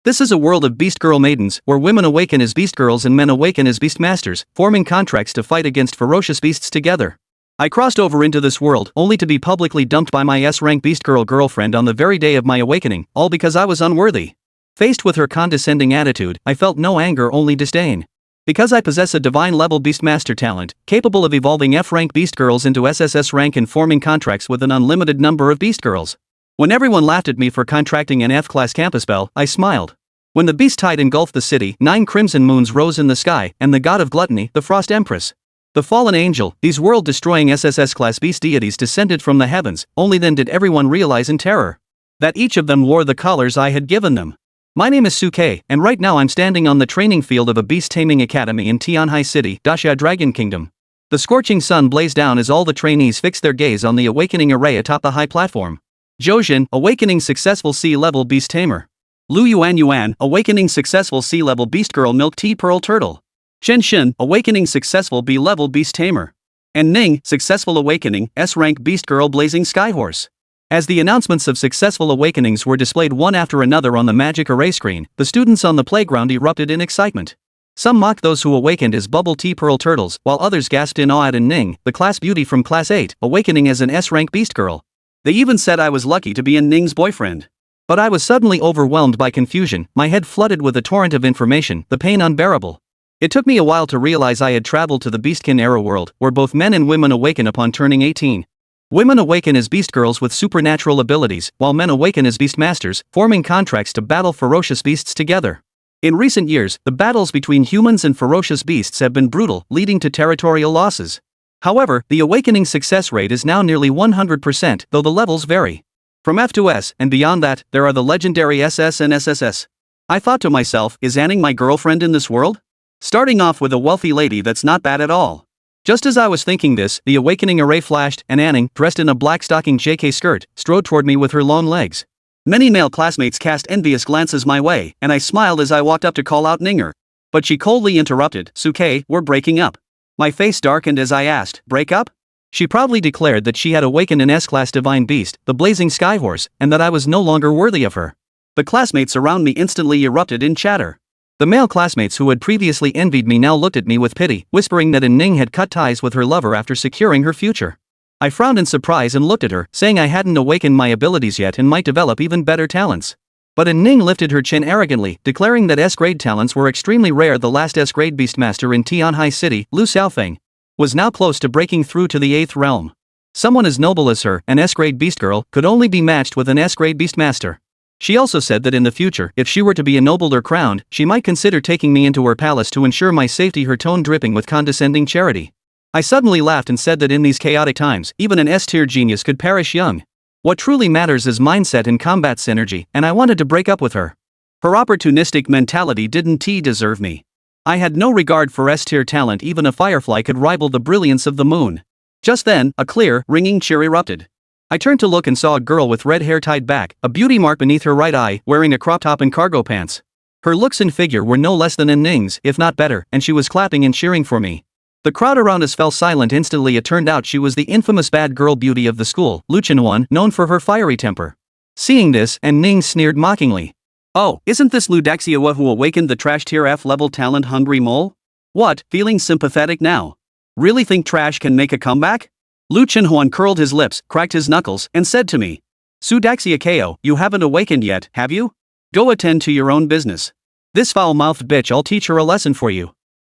This is a world of beast girl maidens, where women awaken as beast girls and men awaken as beast masters, forming contracts to fight against ferocious beasts together. I crossed over into this world only to be publicly dumped by my S-rank beast girl girlfriend on the very day of my awakening, all because I was unworthy. Faced with her condescending attitude, I felt no anger, only disdain. Because I possess a divine-level beastmaster talent, capable of evolving F-rank beast girls into SSS-Rank and forming contracts with an unlimited number of beast girls. When everyone laughed at me for contracting an F-class campus spell, I smiled. When the beast tide engulfed the city, 9 crimson moons rose in the sky, and the god of gluttony, the Frost Empress, the fallen angel, these world-destroying SSS-class beast deities descended from the heavens. Only then did everyone realize in terror that each of them wore the collars I had given them. My name is Suke, and right now I'm standing on the training field of a beast-taming academy in Tianhai City, Dasha Dragon Kingdom. The scorching sun blazed down as all the trainees fixed their gaze on the awakening array atop the high platform. Zhoujin, awakening successful C-level beast tamer. Lu Yuan, awakening successful C-level beast girl milk tea pearl turtle. Chen Xin, awakening successful B-level beast tamer. And Ning, successful awakening S-rank beast girl blazing skyhorse. As the announcements of successful awakenings were displayed one after another on the magic array screen, the students on the playground erupted in excitement. Some mocked those who awakened as bubble tea pearl turtles, while others gasped in awe at Ning, the class beauty from class 8, awakening as an S-rank beast girl. They even said I was lucky to be Ning's boyfriend. But I was suddenly overwhelmed by confusion, my head flooded with a torrent of information, the pain unbearable. It took me a while to realize I had traveled to the Beastkin era world, where both men and women awaken upon turning 18. Women awaken as beast girls with supernatural abilities, while men awaken as beast masters, forming contracts to battle ferocious beasts together. In recent years, the battles between humans and ferocious beasts have been brutal, leading to territorial losses. However, the awakening success rate is now nearly 100%, though the levels vary. From F to S, and beyond that, there are the legendary SS and SSS. I thought to myself, is Anning my girlfriend in this world? Starting off with a wealthy lady, that's not bad at all. Just as I was thinking this, the awakening array flashed, and Anning, dressed in a black stocking JK skirt, strode toward me with her long legs. Many male classmates cast envious glances my way, and I smiled as I walked up to call out Ninger. But she coldly interrupted, Suke, we're breaking up. My face darkened as I asked, break up? She proudly declared that she had awakened an S-class divine beast, the blazing skyhorse, and that I was no longer worthy of her. The classmates around me instantly erupted in chatter. The male classmates who had previously envied me now looked at me with pity, whispering that Ning had cut ties with her lover after securing her future. I frowned in surprise and looked at her, saying I hadn't awakened my abilities yet and might develop even better talents. But Ning lifted her chin arrogantly, declaring that S-grade talents were extremely rare. The last S-grade beastmaster in Tianhai City, Lu Xiaofeng, was now close to breaking through to the 8th realm. Someone as noble as her, an S-grade beast girl, could only be matched with an S-grade beastmaster. She also said that in the future, if she were to be ennobled or crowned, she might consider taking me into her palace to ensure my safety, her tone dripping with condescending charity. I suddenly laughed and said that in these chaotic times, even an S-tier genius could perish young. What truly matters is mindset and combat synergy, and I wanted to break up with her. Her opportunistic mentality didn't deserve me. I had no regard for S-tier talent. Even a firefly could rival the brilliance of the moon. Just then, a clear, ringing cheer erupted. I turned to look and saw a girl with red hair tied back, a beauty mark beneath her right eye, wearing a crop top and cargo pants. Her looks and figure were no less than Ning's, if not better, and she was clapping and cheering for me. The crowd around us fell silent instantly. It turned out she was the infamous bad girl beauty of the school, Lu Qianhuan, known for her fiery temper. Seeing this, Ning sneered mockingly. Oh, isn't this Lu Daxiawa who awakened the trash tier F-level talent hungry mole? What, feeling sympathetic now? Really think trash can make a comeback? Lu Qianhuan curled his lips, cracked his knuckles, and said to me, Su Daxia Ko, you haven't awakened yet, have you? Go attend to your own business. This foul-mouthed bitch, I'll teach her a lesson for you.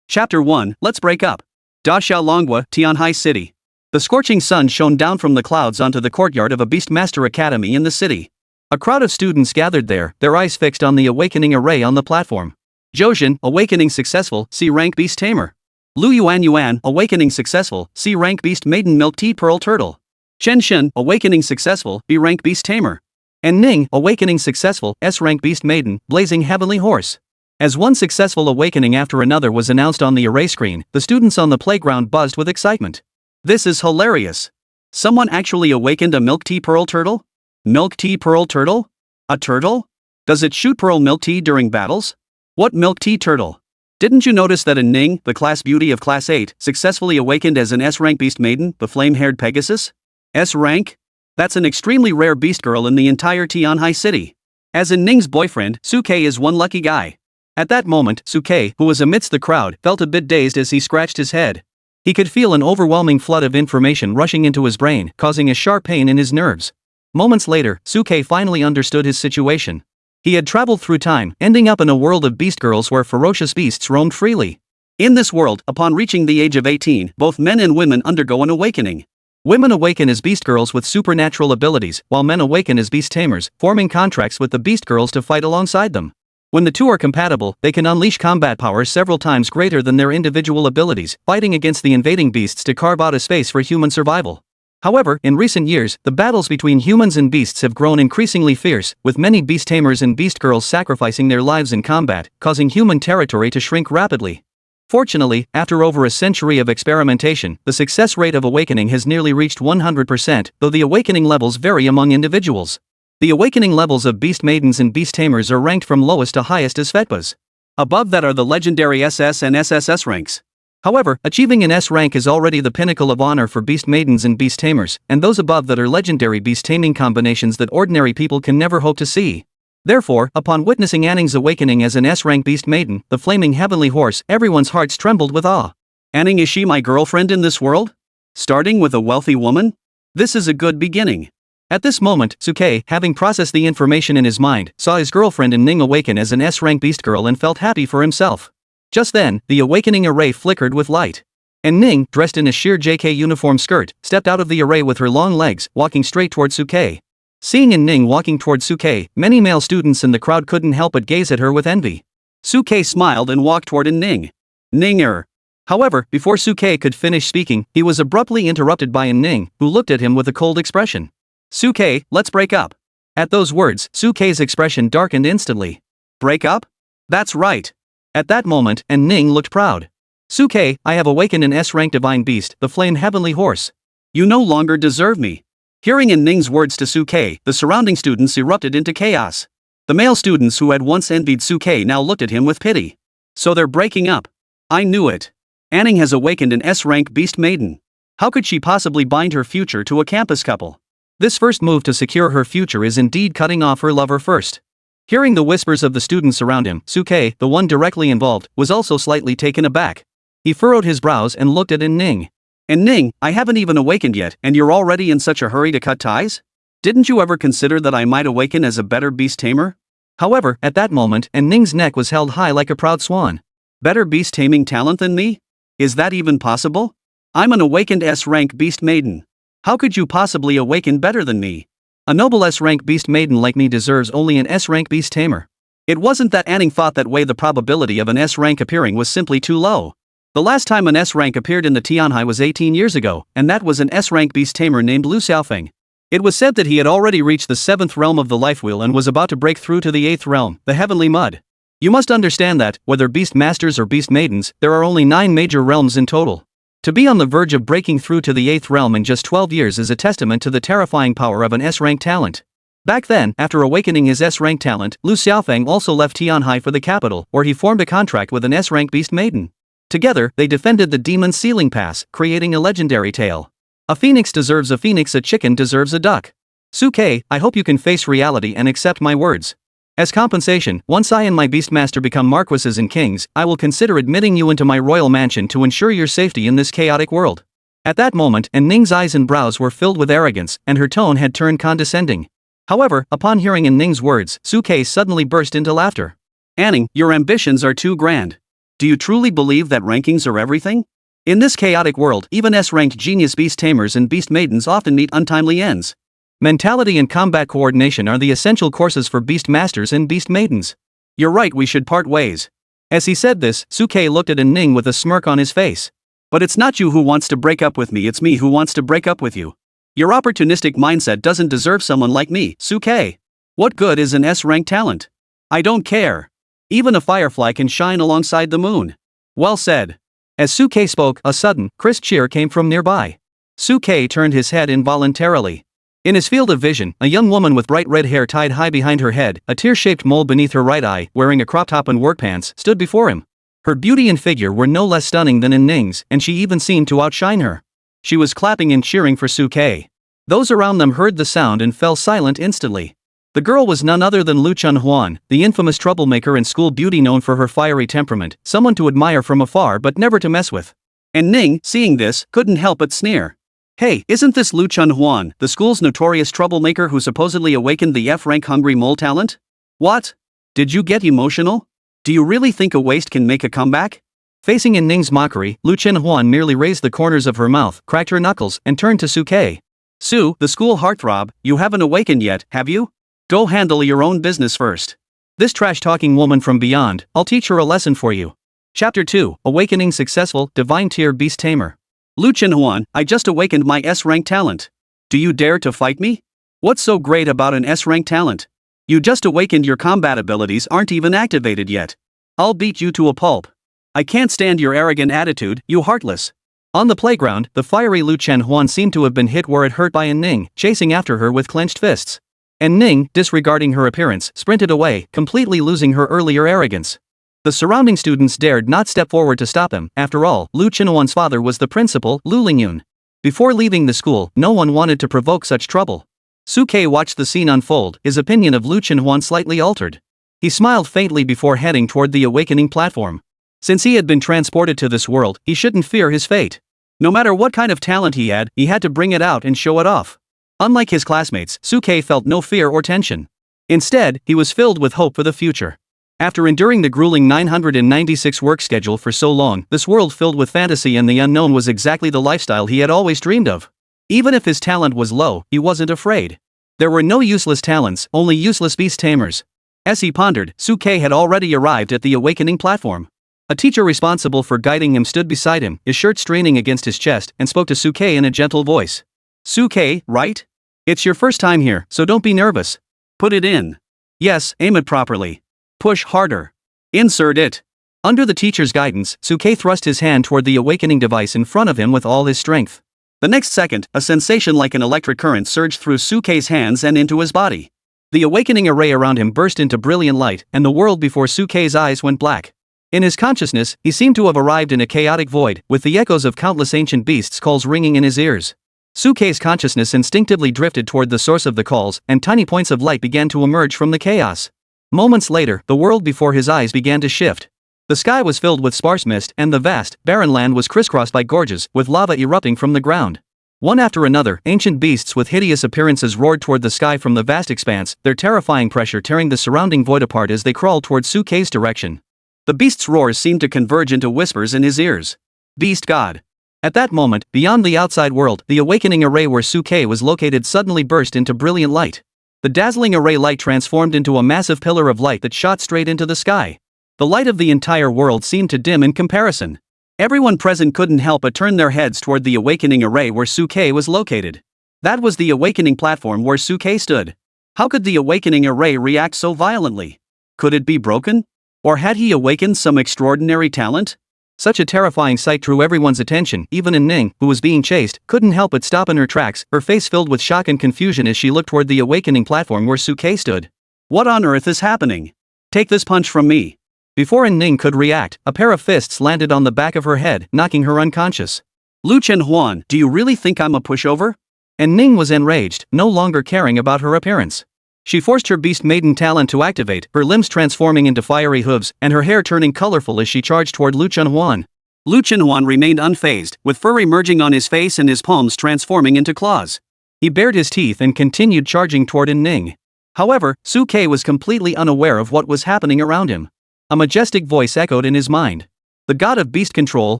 Chapter 1, Let's Break Up. Da Xiaolonghua, Tianhai City. The scorching sun shone down from the clouds onto the courtyard of a Beastmaster Academy in the city. A crowd of students gathered there, their eyes fixed on the awakening array on the platform. Zhoujin, awakening successful, C-rank beast tamer. Lu Yuan, awakening successful, C-rank beast maiden milk tea pearl turtle. Chen Xin, awakening successful, B-rank beast tamer. And Ning, awakening successful, S-rank beast maiden, blazing heavenly horse. As one successful awakening after another was announced on the array screen, the students on the playground buzzed with excitement. This is hilarious. Someone actually awakened a milk tea pearl turtle? Milk tea pearl turtle? A turtle? Does it shoot pearl milk tea during battles? What milk tea turtle? Didn't you notice that Ning, the class beauty of class 8, successfully awakened as an S-rank beast maiden, the flame-haired Pegasus? S-rank? That's an extremely rare beast girl in the entire Tianhai City. As in Ning's boyfriend, Suke is one lucky guy. At that moment, Suke, who was amidst the crowd, felt a bit dazed as he scratched his head. He could feel an overwhelming flood of information rushing into his brain, causing a sharp pain in his nerves. Moments later, Suke finally understood his situation. He had traveled through time, ending up in a world of beast girls where ferocious beasts roamed freely. In this world, upon reaching the age of 18, both men and women undergo an awakening. Women awaken as beast girls with supernatural abilities, while men awaken as beast tamers, forming contracts with the beast girls to fight alongside them. When the two are compatible, they can unleash combat powers several times greater than their individual abilities, fighting against the invading beasts to carve out a space for human survival. However, in recent years, the battles between humans and beasts have grown increasingly fierce, with many beast tamers and beast girls sacrificing their lives in combat, causing human territory to shrink rapidly. Fortunately, after over a century of experimentation, the success rate of awakening has nearly reached 100%, though the awakening levels vary among individuals. The awakening levels of beast maidens and beast tamers are ranked from lowest to highest as Fetpas. Above that are the legendary SS and SSS ranks. However, achieving an S rank is already the pinnacle of honor for beast maidens and beast tamers, and those above that are legendary beast taming combinations that ordinary people can never hope to see. Therefore, upon witnessing Anning's awakening as an S-rank beast maiden, the flaming heavenly horse, everyone's hearts trembled with awe. Anning, is she my girlfriend in this world? Starting with a wealthy woman? This is a good beginning. At this moment, Suke, having processed the information in his mind, saw his girlfriend in Ning awaken as an S-rank beast girl and felt happy for himself. Just then, the awakening array flickered with light. And Ning, dressed in a sheer JK uniform skirt, stepped out of the array with her long legs, walking straight toward Suke. Seeing Ning walking toward Suke, many male students in the crowd couldn't help but gaze at her with envy. Suke smiled and walked toward Ning. Ning. However, before Suke could finish speaking, he was abruptly interrupted by Ning, who looked at him with a cold expression. Suke, let's break up. At those words, Suke's expression darkened instantly. Break up? That's right. At that moment, Ning looked proud. Suke, I have awakened an S-rank divine beast, the flame heavenly horse. You no longer deserve me. Hearing Ning's words to Suke, the surrounding students erupted into chaos. The male students who had once envied Suke now looked at him with pity. So they're breaking up. I knew it. Anning has awakened an S-rank beast maiden. How could she possibly bind her future to a campus couple? This first move to secure her future is indeed cutting off her lover first. Hearing the whispers of the students around him, Suke, the one directly involved, was also slightly taken aback. He furrowed his brows and looked at Ning. And Ning, I haven't even awakened yet, and you're already in such a hurry to cut ties? Didn't you ever consider that I might awaken as a better beast tamer? However, at that moment, Ning's neck was held high like a proud swan. Better beast taming talent than me? Is that even possible? I'm an awakened S-rank beast maiden. How could you possibly awaken better than me? A noble S-rank beast maiden like me deserves only an S-rank beast tamer. It wasn't that Anning thought that way, the probability of an S-rank appearing was simply too low. The last time an S-rank appeared in the Tianhai was 18 years ago, and that was an S-rank beast tamer named Lu Xiaofeng. It was said that he had already reached the 7th realm of the life wheel and was about to break through to the 8th realm, the heavenly mud. You must understand that, whether beast masters or beast maidens, there are only 9 major realms in total. To be on the verge of breaking through to the 8th realm in just 12 years is a testament to the terrifying power of an S-rank talent. Back then, after awakening his S-rank talent, Lu Xiaofeng also left Tianhai for the capital, where he formed a contract with an S-rank beast maiden. Together, they defended the Demon Sealing Pass, creating a legendary tale. A phoenix deserves a phoenix, a chicken deserves a duck. Suke, I hope you can face reality and accept my words. As compensation, once I and my Beastmaster become marquises and kings, I will consider admitting you into my royal mansion to ensure your safety in this chaotic world. At that moment, Ning's eyes and brows were filled with arrogance, and her tone had turned condescending. However, upon hearing Ning's words, Suke suddenly burst into laughter. Anning, your ambitions are too grand. Do you truly believe that rankings are everything? In this chaotic world, even S-ranked genius beast tamers and beast maidens often meet untimely ends. Mentality and combat coordination are the essential courses for beast masters and beast maidens. You're right, we should part ways. As he said this, Suke looked at Ning with a smirk on his face. But it's not you who wants to break up with me, it's me who wants to break up with you. Your opportunistic mindset doesn't deserve someone like me, Suke. What good is an S-rank talent? I don't care. Even a firefly can shine alongside the moon. Well said. As Suke spoke, a sudden, crisp cheer came from nearby. Suke turned his head involuntarily. In his field of vision, a young woman with bright red hair tied high behind her head, a tear-shaped mole beneath her right eye, wearing a crop top and work pants, stood before him. Her beauty and figure were no less stunning than Ning's, and she even seemed to outshine her. She was clapping and cheering for Suke. Those around them heard the sound and fell silent instantly. The girl was none other than Lu Chunhuan, the infamous troublemaker and school beauty known for her fiery temperament, someone to admire from afar but never to mess with. And Ning, seeing this, couldn't help but sneer. Hey, isn't this Lu Chunhuan, the school's notorious troublemaker who supposedly awakened the F-rank hungry mole talent? What? Did you get emotional? Do you really think a waste can make a comeback? Facing in Ning's mockery, Lu Chunhuan merely raised the corners of her mouth, cracked her knuckles, and turned to Suke. Su, the school heartthrob, you haven't awakened yet, have you? Go handle your own business first. This trash-talking woman from beyond, I'll teach her a lesson for you. Chapter 2, Awakening Successful, Divine Tier Beast Tamer. Lu Chunhuan, I just awakened my S-rank talent. Do you dare to fight me? What's so great about an S-rank talent? You just awakened, your combat abilities aren't even activated yet. I'll beat you to a pulp. I can't stand your arrogant attitude, you heartless. On the playground, the fiery Lu Chunhuan seemed to have been hit where it hurt by An Ning, chasing after her with clenched fists. And Ning, disregarding her appearance, sprinted away, completely losing her earlier arrogance. The surrounding students dared not step forward to stop him. After all, Lu Chunhuan's father was the principal, Lu Lingyun. Before leaving the school, no one wanted to provoke such trouble. Suke watched the scene unfold, his opinion of Lu Chunhuan slightly altered. He smiled faintly before heading toward the awakening platform. Since he had been transported to this world, he shouldn't fear his fate. No matter what kind of talent he had to bring it out and show it off. Unlike his classmates, Suke felt no fear or tension. Instead, he was filled with hope for the future. After enduring the grueling 996 work schedule for so long, this world filled with fantasy and the unknown was exactly the lifestyle he had always dreamed of. Even if his talent was low, he wasn't afraid. There were no useless talents, only useless beast tamers. As he pondered, Suke had already arrived at the awakening platform. A teacher responsible for guiding him stood beside him, his shirt straining against his chest, and spoke to Suke in a gentle voice. Suke, right? It's your first time here, so don't be nervous. Put it in. Yes, aim it properly. Push harder. Insert it. Under the teacher's guidance, Suke thrust his hand toward the awakening device in front of him with all his strength. The next second, a sensation like an electric current surged through Suke's hands and into his body. The awakening array around him burst into brilliant light, and the world before Suke's eyes went black. In his consciousness, he seemed to have arrived in a chaotic void, with the echoes of countless ancient beasts' calls ringing in his ears. Suke's consciousness instinctively drifted toward the source of the calls, and tiny points of light began to emerge from the chaos. Moments later, the world before his eyes began to shift. The sky was filled with sparse mist, and the vast, barren land was crisscrossed by gorges, with lava erupting from the ground. One after another, ancient beasts with hideous appearances roared toward the sky from the vast expanse, their terrifying pressure tearing the surrounding void apart as they crawled toward Suke's direction. The beasts' roars seemed to converge into whispers in his ears. Beast God. At that moment, beyond the outside world, the awakening array where Suke was located suddenly burst into brilliant light. The dazzling array light transformed into a massive pillar of light that shot straight into the sky. The light of the entire world seemed to dim in comparison. Everyone present couldn't help but turn their heads toward the awakening array where Suke was located. That was the awakening platform where Suke stood. How could the awakening array react so violently? Could it be broken? Or had he awakened some extraordinary talent? Such a terrifying sight drew everyone's attention. Even An Ning, who was being chased, couldn't help but stop in her tracks, her face filled with shock and confusion as she looked toward the awakening platform where Suke stood. What on earth is happening? Take this punch from me. Before An Ning could react, a pair of fists landed on the back of her head, knocking her unconscious. Lu Chunhuan, do you really think I'm a pushover? An Ning was enraged, no longer caring about her appearance. She forced her beast maiden talent to activate, her limbs transforming into fiery hooves, and her hair turning colorful as she charged toward Lu Chunhuan. Lu Chunhuan remained unfazed, with fur emerging on his face and his palms transforming into claws. He bared his teeth and continued charging toward An Ning. However, Suke was completely unaware of what was happening around him. A majestic voice echoed in his mind. The god of beast control,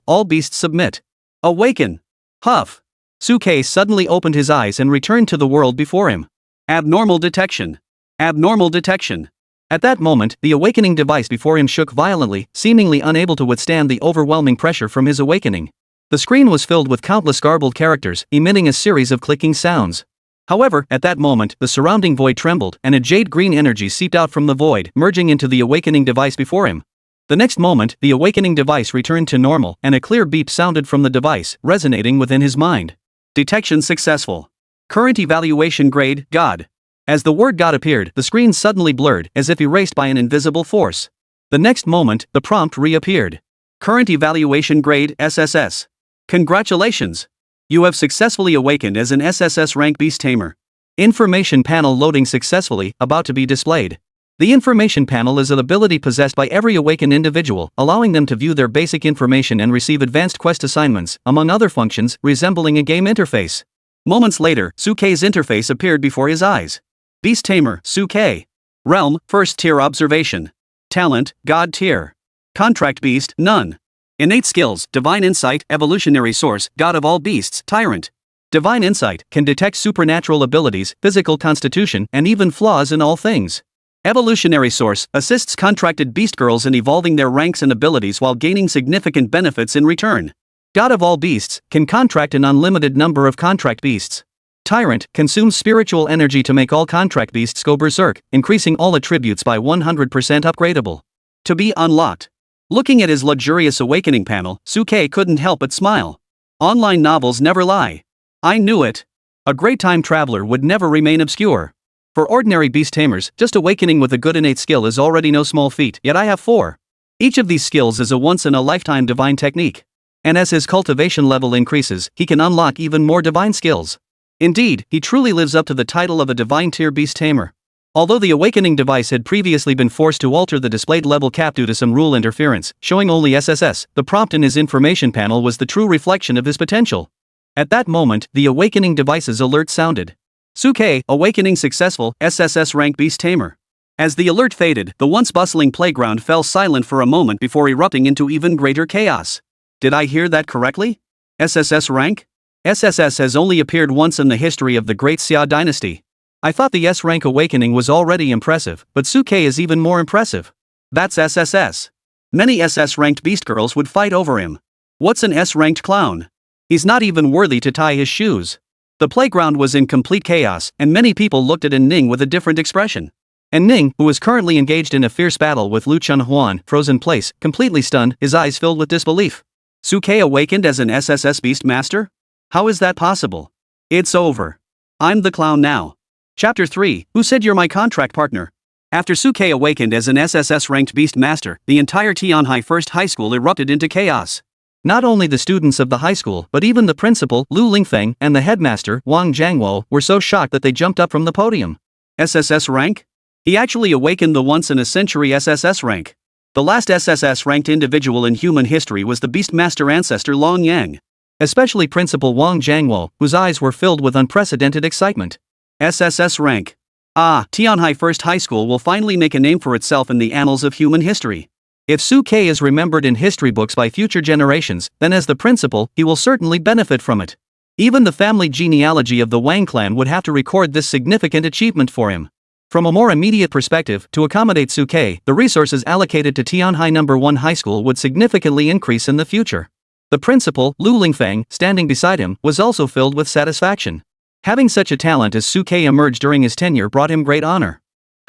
all beasts submit. Awaken! Huff! Suke suddenly opened his eyes and returned to the world before him. Abnormal detection. Abnormal detection. At that moment, the awakening device before him shook violently, seemingly unable to withstand the overwhelming pressure from his awakening. The screen was filled with countless garbled characters, emitting a series of clicking sounds. However, at that moment, the surrounding void trembled, and a jade-green energy seeped out from the void, merging into the awakening device before him. The next moment, the awakening device returned to normal, and a clear beep sounded from the device, resonating within his mind. Detection successful. Current evaluation grade, God. As the word God appeared, the screen suddenly blurred, as if erased by an invisible force. The next moment, the prompt reappeared. Current evaluation grade, SSS. Congratulations! You have successfully awakened as an SSS-Rank beast tamer. Information panel loading successfully, about to be displayed. The information panel is an ability possessed by every awakened individual, allowing them to view their basic information and receive advanced quest assignments, among other functions, resembling a game interface. Moments later, Sukei's interface appeared before his eyes. Beast Tamer, Sukei. Realm, First Tier Observation. Talent, God Tier. Contract Beast, None. Innate Skills, Divine Insight, Evolutionary Source, God of all Beasts, Tyrant. Divine Insight can detect supernatural abilities, physical constitution, and even flaws in all things. Evolutionary Source assists contracted beast girls in evolving their ranks and abilities while gaining significant benefits in return. God of all Beasts can contract an unlimited number of contract beasts. Tyrant consumes spiritual energy to make all contract beasts go berserk, increasing all attributes by 100% upgradable. To be unlocked. Looking at his luxurious awakening panel, Sukei couldn't help but smile. Online novels never lie. I knew it. A great time traveler would never remain obscure. For ordinary beast tamers, just awakening with a good innate skill is already no small feat, yet I have 4. Each of these skills is a once-in-a-lifetime divine technique. And as his cultivation level increases, he can unlock even more divine skills. Indeed, he truly lives up to the title of a divine tier beast tamer. Although the awakening device had previously been forced to alter the displayed level cap due to some rule interference, showing only SSS, the prompt in his information panel was the true reflection of his potential. At that moment, the awakening device's alert sounded. Sukei, awakening successful, SSS-Rank Beast Tamer. As the alert faded, the once bustling playground fell silent for a moment before erupting into even greater chaos. Did I hear that correctly? SSS-Rank? SSS has only appeared once in the history of the Great Xia dynasty. I thought the S-Rank awakening was already impressive, but Sukei is even more impressive. That's SSS. Many SS-ranked beast girls would fight over him. What's an S-ranked clown? He's not even worthy to tie his shoes. The playground was in complete chaos, and many people looked at Ning with a different expression. And Ning, who was currently engaged in a fierce battle with Lu Chunhuan, froze in place, completely stunned, his eyes filled with disbelief. Sukei awakened as an SSS Beast Master? How is that possible? It's over. I'm the clown now. Chapter 3, Who said you're my contract partner? After Sukei awakened as an SSS-ranked Beast Master, the entire Tianhai First High School erupted into chaos. Not only the students of the high school, but even the principal, Lu Lingfeng, and the headmaster, Wang Jiangwo, were so shocked that they jumped up from the podium. SSS rank? He actually awakened the once-in-a-century SSS rank. The last SSS-ranked individual in human history was the Beastmaster ancestor Long Yang. Especially Principal Wang Jiangwo, whose eyes were filled with unprecedented excitement. SSS rank. Ah, Tianhai First High School will finally make a name for itself in the annals of human history. If Sukei is remembered in history books by future generations, then as the principal, he will certainly benefit from it. Even the family genealogy of the Wang clan would have to record this significant achievement for him. From a more immediate perspective, to accommodate Sukei, the resources allocated to Tianhai No. 1 High School would significantly increase in the future. The principal, Lu Lingfeng, standing beside him, was also filled with satisfaction. Having such a talent as Sukei emerge during his tenure brought him great honor.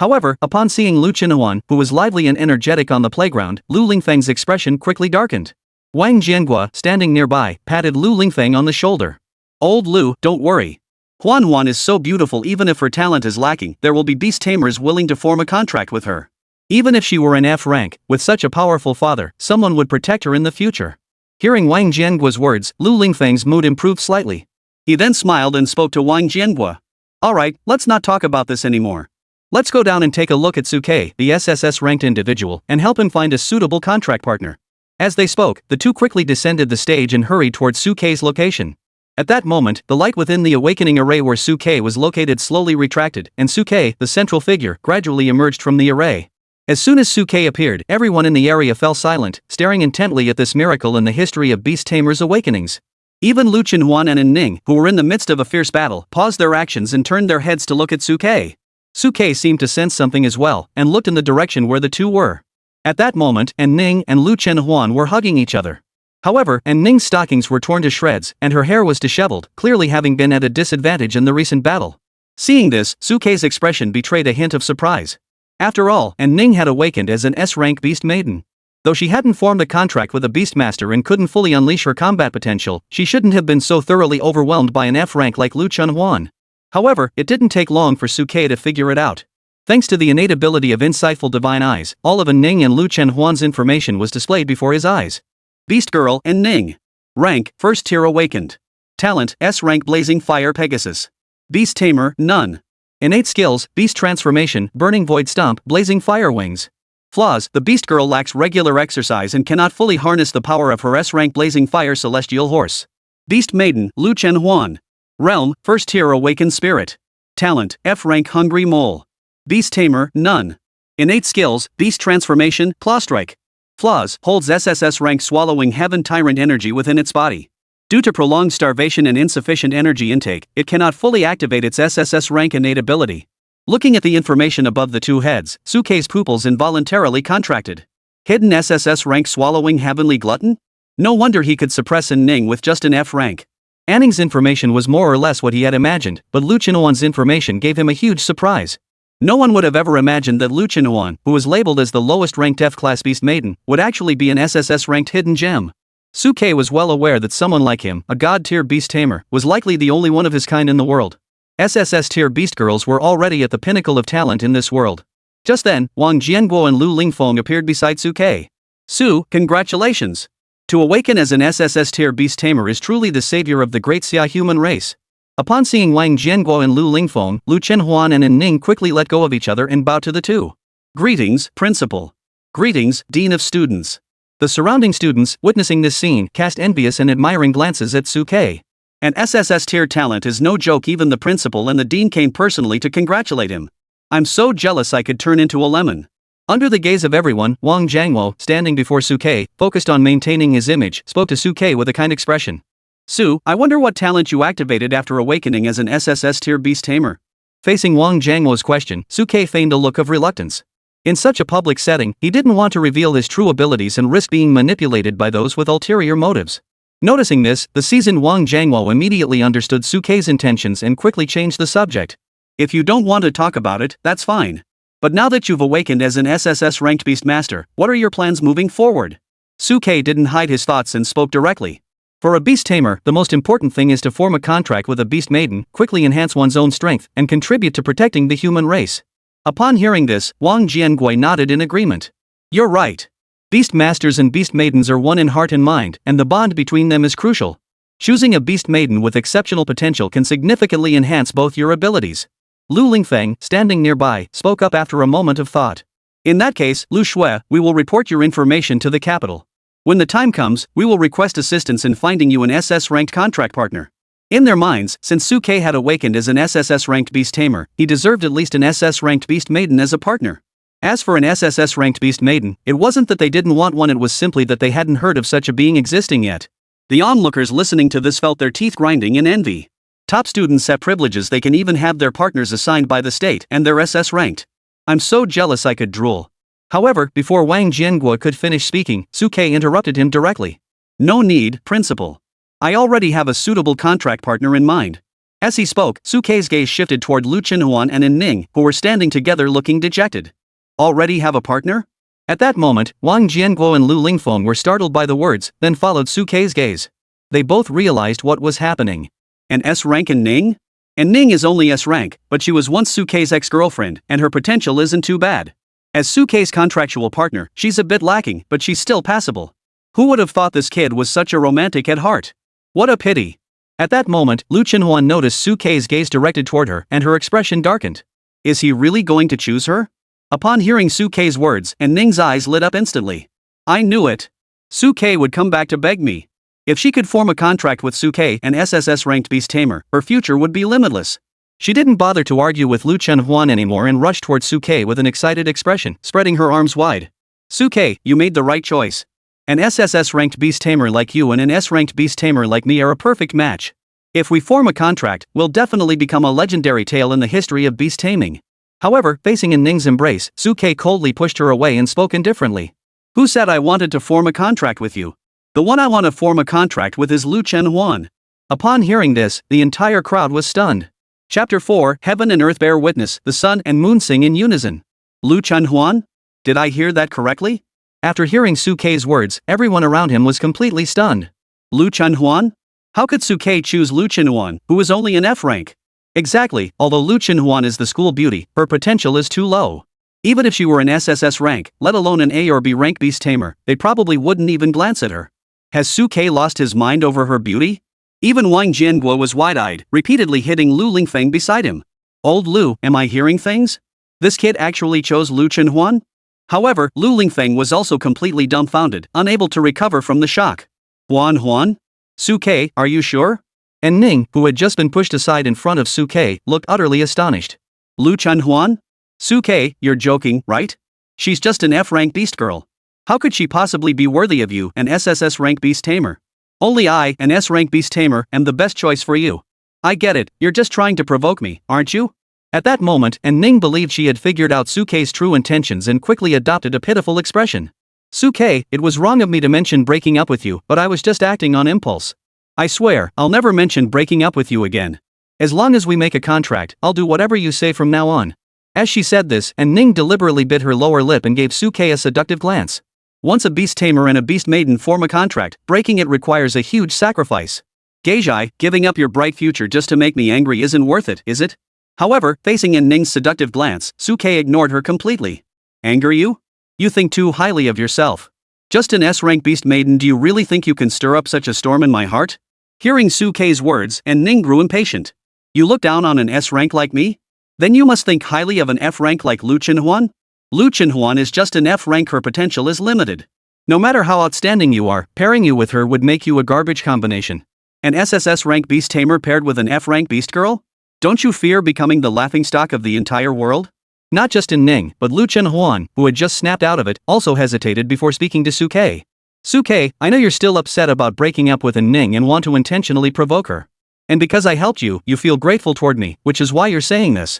However, upon seeing Lu Chinhuan, who was lively and energetic on the playground, Lu Lingfeng's expression quickly darkened. Wang Jiangua, standing nearby, patted Lu Lingfeng on the shoulder. Old Lu, don't worry. Huan is so beautiful. Even if her talent is lacking, there will be beast tamers willing to form a contract with her. Even if she were an F rank, with such a powerful father, someone would protect her in the future. Hearing Wang Jiangua's words, Lu Lingfeng's mood improved slightly. He then smiled and spoke to Wang Jiangua. Alright, let's not talk about this anymore. Let's go down and take a look at Sukei, the SSS-ranked individual, and help him find a suitable contract partner. As they spoke, the two quickly descended the stage and hurried towards Sukei's location. At that moment, the light within the awakening array where Sukei was located slowly retracted, and Sukei, the central figure, gradually emerged from the array. As soon as Sukei appeared, everyone in the area fell silent, staring intently at this miracle in the history of beast tamers' awakenings. Even Lu Chinhuan and Ning, who were in the midst of a fierce battle, paused their actions and turned their heads to look at Sukei. Sukei seemed to sense something as well, and looked in the direction where the two were. At that moment, Ning and Lu Chinhuan were hugging each other. However, Ning's stockings were torn to shreds, and her hair was disheveled, clearly having been at a disadvantage in the recent battle. Seeing this, Sukei's expression betrayed a hint of surprise. After all, Ning had awakened as an S-rank beast maiden. Though she hadn't formed a contract with a beastmaster and couldn't fully unleash her combat potential, she shouldn't have been so thoroughly overwhelmed by an F-rank like Lu Chunhuan. However, it didn't take long for Sukei to figure it out. Thanks to the innate ability of insightful divine eyes, all of Ning and Lu Chenhuan's information was displayed before his eyes. Beast Girl and Ning. Rank, First Tier Awakened. Talent, S-Rank Blazing Fire Pegasus. Beast Tamer, none. Innate skills, Beast Transformation, Burning Void Stomp, Blazing Fire Wings. Flaws, the Beast Girl lacks regular exercise and cannot fully harness the power of her S-Rank Blazing Fire Celestial Horse. Beast Maiden, Lu Chen Huan. Realm, First Tier Awakened Spirit. Talent, F-Rank Hungry Mole. Beast Tamer, none. Innate skills, Beast Transformation, Claw Strike. Flaws, holds SSS-Rank Swallowing Heaven Tyrant energy within its body. Due to prolonged starvation and insufficient energy intake, it cannot fully activate its SSS-Rank innate ability. Looking at the information above the two heads, Sukei's pupils involuntarily contracted. Hidden SSS-Rank Swallowing Heavenly Glutton? No wonder he could suppress An Ning with just an F rank. Anning's information was more or less what he had imagined, but Lu Qinuan's information gave him a huge surprise. No one would have ever imagined that Lu Qinuan, who was labeled as the lowest-ranked F-class Beast Maiden, would actually be an SSS-ranked hidden gem. Sukei was well aware that someone like him, a god-tier beast tamer, was likely the only one of his kind in the world. SSS-tier beast girls were already at the pinnacle of talent in this world. Just then, Wang Jianguo and Lu Lingfeng appeared beside Sukei. Su, congratulations! To awaken as an SSS-tier beast tamer is truly the savior of the great Xia human race. Upon seeing Wang Jianguo and Lu Lingfeng, Lu Chenhuan and An Ning quickly let go of each other and bowed to the two. Greetings, Principal. Greetings, Dean of Students. The surrounding students, witnessing this scene, cast envious and admiring glances at Sukei. An SSS-tier talent is no joke. Even the principal and the dean came personally to congratulate him. I'm so jealous I could turn into a lemon. Under the gaze of everyone, Wang Jianguo, standing before Sukei, focused on maintaining his image, spoke to Sukei with a kind expression. Su, I wonder what talent you activated after awakening as an SSS-tier beast tamer. Facing Wang Jianguo's question, Sukei feigned a look of reluctance. In such a public setting, he didn't want to reveal his true abilities and risk being manipulated by those with ulterior motives. Noticing this, the seasoned Wang Jianguo immediately understood Sukei's intentions and quickly changed the subject. If you don't want to talk about it, that's fine. But now that you've awakened as an SSS-ranked Beastmaster, what are your plans moving forward? Sukei didn't hide his thoughts and spoke directly. For a beast tamer, the most important thing is to form a contract with a beast maiden, quickly enhance one's own strength, and contribute to protecting the human race. Upon hearing this, Wang Jianguo nodded in agreement. You're right. Beast masters and beast maidens are one in heart and mind, and the bond between them is crucial. Choosing a beast maiden with exceptional potential can significantly enhance both your abilities. Lu Lingfeng, standing nearby, spoke up after a moment of thought. In that case, Lu Shui, we will report your information to the capital. When the time comes, we will request assistance in finding you an SS-ranked contract partner. In their minds, since Sukei had awakened as an SSS-ranked beast tamer, he deserved at least an SS-ranked beast maiden as a partner. As for an SSS-ranked beast maiden, it wasn't that they didn't want one, it was simply that they hadn't heard of such a being existing yet. The onlookers listening to this felt their teeth grinding in envy. Top students have privileges, they can even have their partners assigned by the state, and they're SS-ranked. I'm so jealous I could drool. However, before Wang Jianguo could finish speaking, Sukei interrupted him directly. No need, Principal. I already have a suitable contract partner in mind. As he spoke, Sukei's gaze shifted toward Lu Qinuan and An Ning, who were standing together looking dejected. Already have a partner? At that moment, Wang Jianguo and Lu Lingfeng were startled by the words, then followed Sukei's gaze. They both realized what was happening. An S-rank An Ning? An Ning is only S-rank, but she was once Sukei's ex-girlfriend, and her potential isn't too bad. As Sukei's contractual partner, she's a bit lacking, but she's still passable. Who would have thought this kid was such a romantic at heart? What a pity. At that moment, Lu Qinuan noticed Sukei's gaze directed toward her, and her expression darkened. Is he really going to choose her? Upon hearing Sukei's words, An Ning's eyes lit up instantly. I knew it. Sukei would come back to beg me. If she could form a contract with Sukei, an SSS-ranked beast tamer, her future would be limitless. She didn't bother to argue with Lu Chenhuan anymore and rushed toward Sukei with an excited expression, spreading her arms wide. Sukei, you made the right choice. An SSS-ranked beast tamer like you and an S-ranked beast tamer like me are a perfect match. If we form a contract, we'll definitely become a legendary tale in the history of beast taming. However, facing An Ning's embrace, Sukei coldly pushed her away and spoke indifferently. Who said I wanted to form a contract with you? The one I want to form a contract with is Lu Chenhuan. Upon hearing this, the entire crowd was stunned. Chapter 4, Heaven and Earth bear witness, the sun and moon sing in unison. Lu Chenhuan? Did I hear that correctly? After hearing Sukei's words, everyone around him was completely stunned. Lu Chenhuan? How could Sukei choose Lu Chenhuan, who is only an F rank? Exactly, although Lu Chenhuan is the school beauty, her potential is too low. Even if she were an SSS rank, let alone an A or B rank beast tamer, they probably wouldn't even glance at her. Has Sukei lost his mind over her beauty? Even Wang Jianguo was wide-eyed, repeatedly hitting Lu Lingfeng beside him. Old Lu, am I hearing things? This kid actually chose Lu Chenhuan? However, Lu Lingfeng was also completely dumbfounded, unable to recover from the shock. Huan? Su Ke, are you sure? And Ning, who had just been pushed aside in front of Su Ke, looked utterly astonished. Lu Chenhuan? Su Ke, you're joking, right? She's just an F-rank beast girl. How could she possibly be worthy of you, an SSS-Rank beast tamer? Only I, an S-rank beast tamer, am the best choice for you. I get it, you're just trying to provoke me, aren't you? At that moment, Ning believed she had figured out Su Ke's true intentions and quickly adopted a pitiful expression. Su Ke, it was wrong of me to mention breaking up with you, but I was just acting on impulse. I swear, I'll never mention breaking up with you again. As long as we make a contract, I'll do whatever you say from now on. As she said this, Ning deliberately bit her lower lip and gave Su Ke a seductive glance. Once a beast tamer and a beast maiden form a contract, breaking it requires a huge sacrifice. Geijai, giving up your bright future just to make me angry isn't worth it, is it? However, facing Ning's seductive glance, Su Ke ignored her completely. Anger you? You think too highly of yourself. Just an S-rank beast maiden, do you really think you can stir up such a storm in my heart? Hearing Su Ke's words, Ning grew impatient. You look down on an S-rank like me? Then you must think highly of an F-rank like Lu Chenhuan? Lu Chenhuan is just an F-rank, her potential is limited. No matter how outstanding you are, pairing you with her would make you a garbage combination. An SSS-rank beast tamer paired with an F-rank beast girl? Don't you fear becoming the laughingstock of the entire world? Not just Ning, but Lu Chenhuan, who had just snapped out of it, also hesitated before speaking to Su Ke. Su Ke, I know you're still upset about breaking up with Ning and want to intentionally provoke her. And because I helped you, you feel grateful toward me, which is why you're saying this.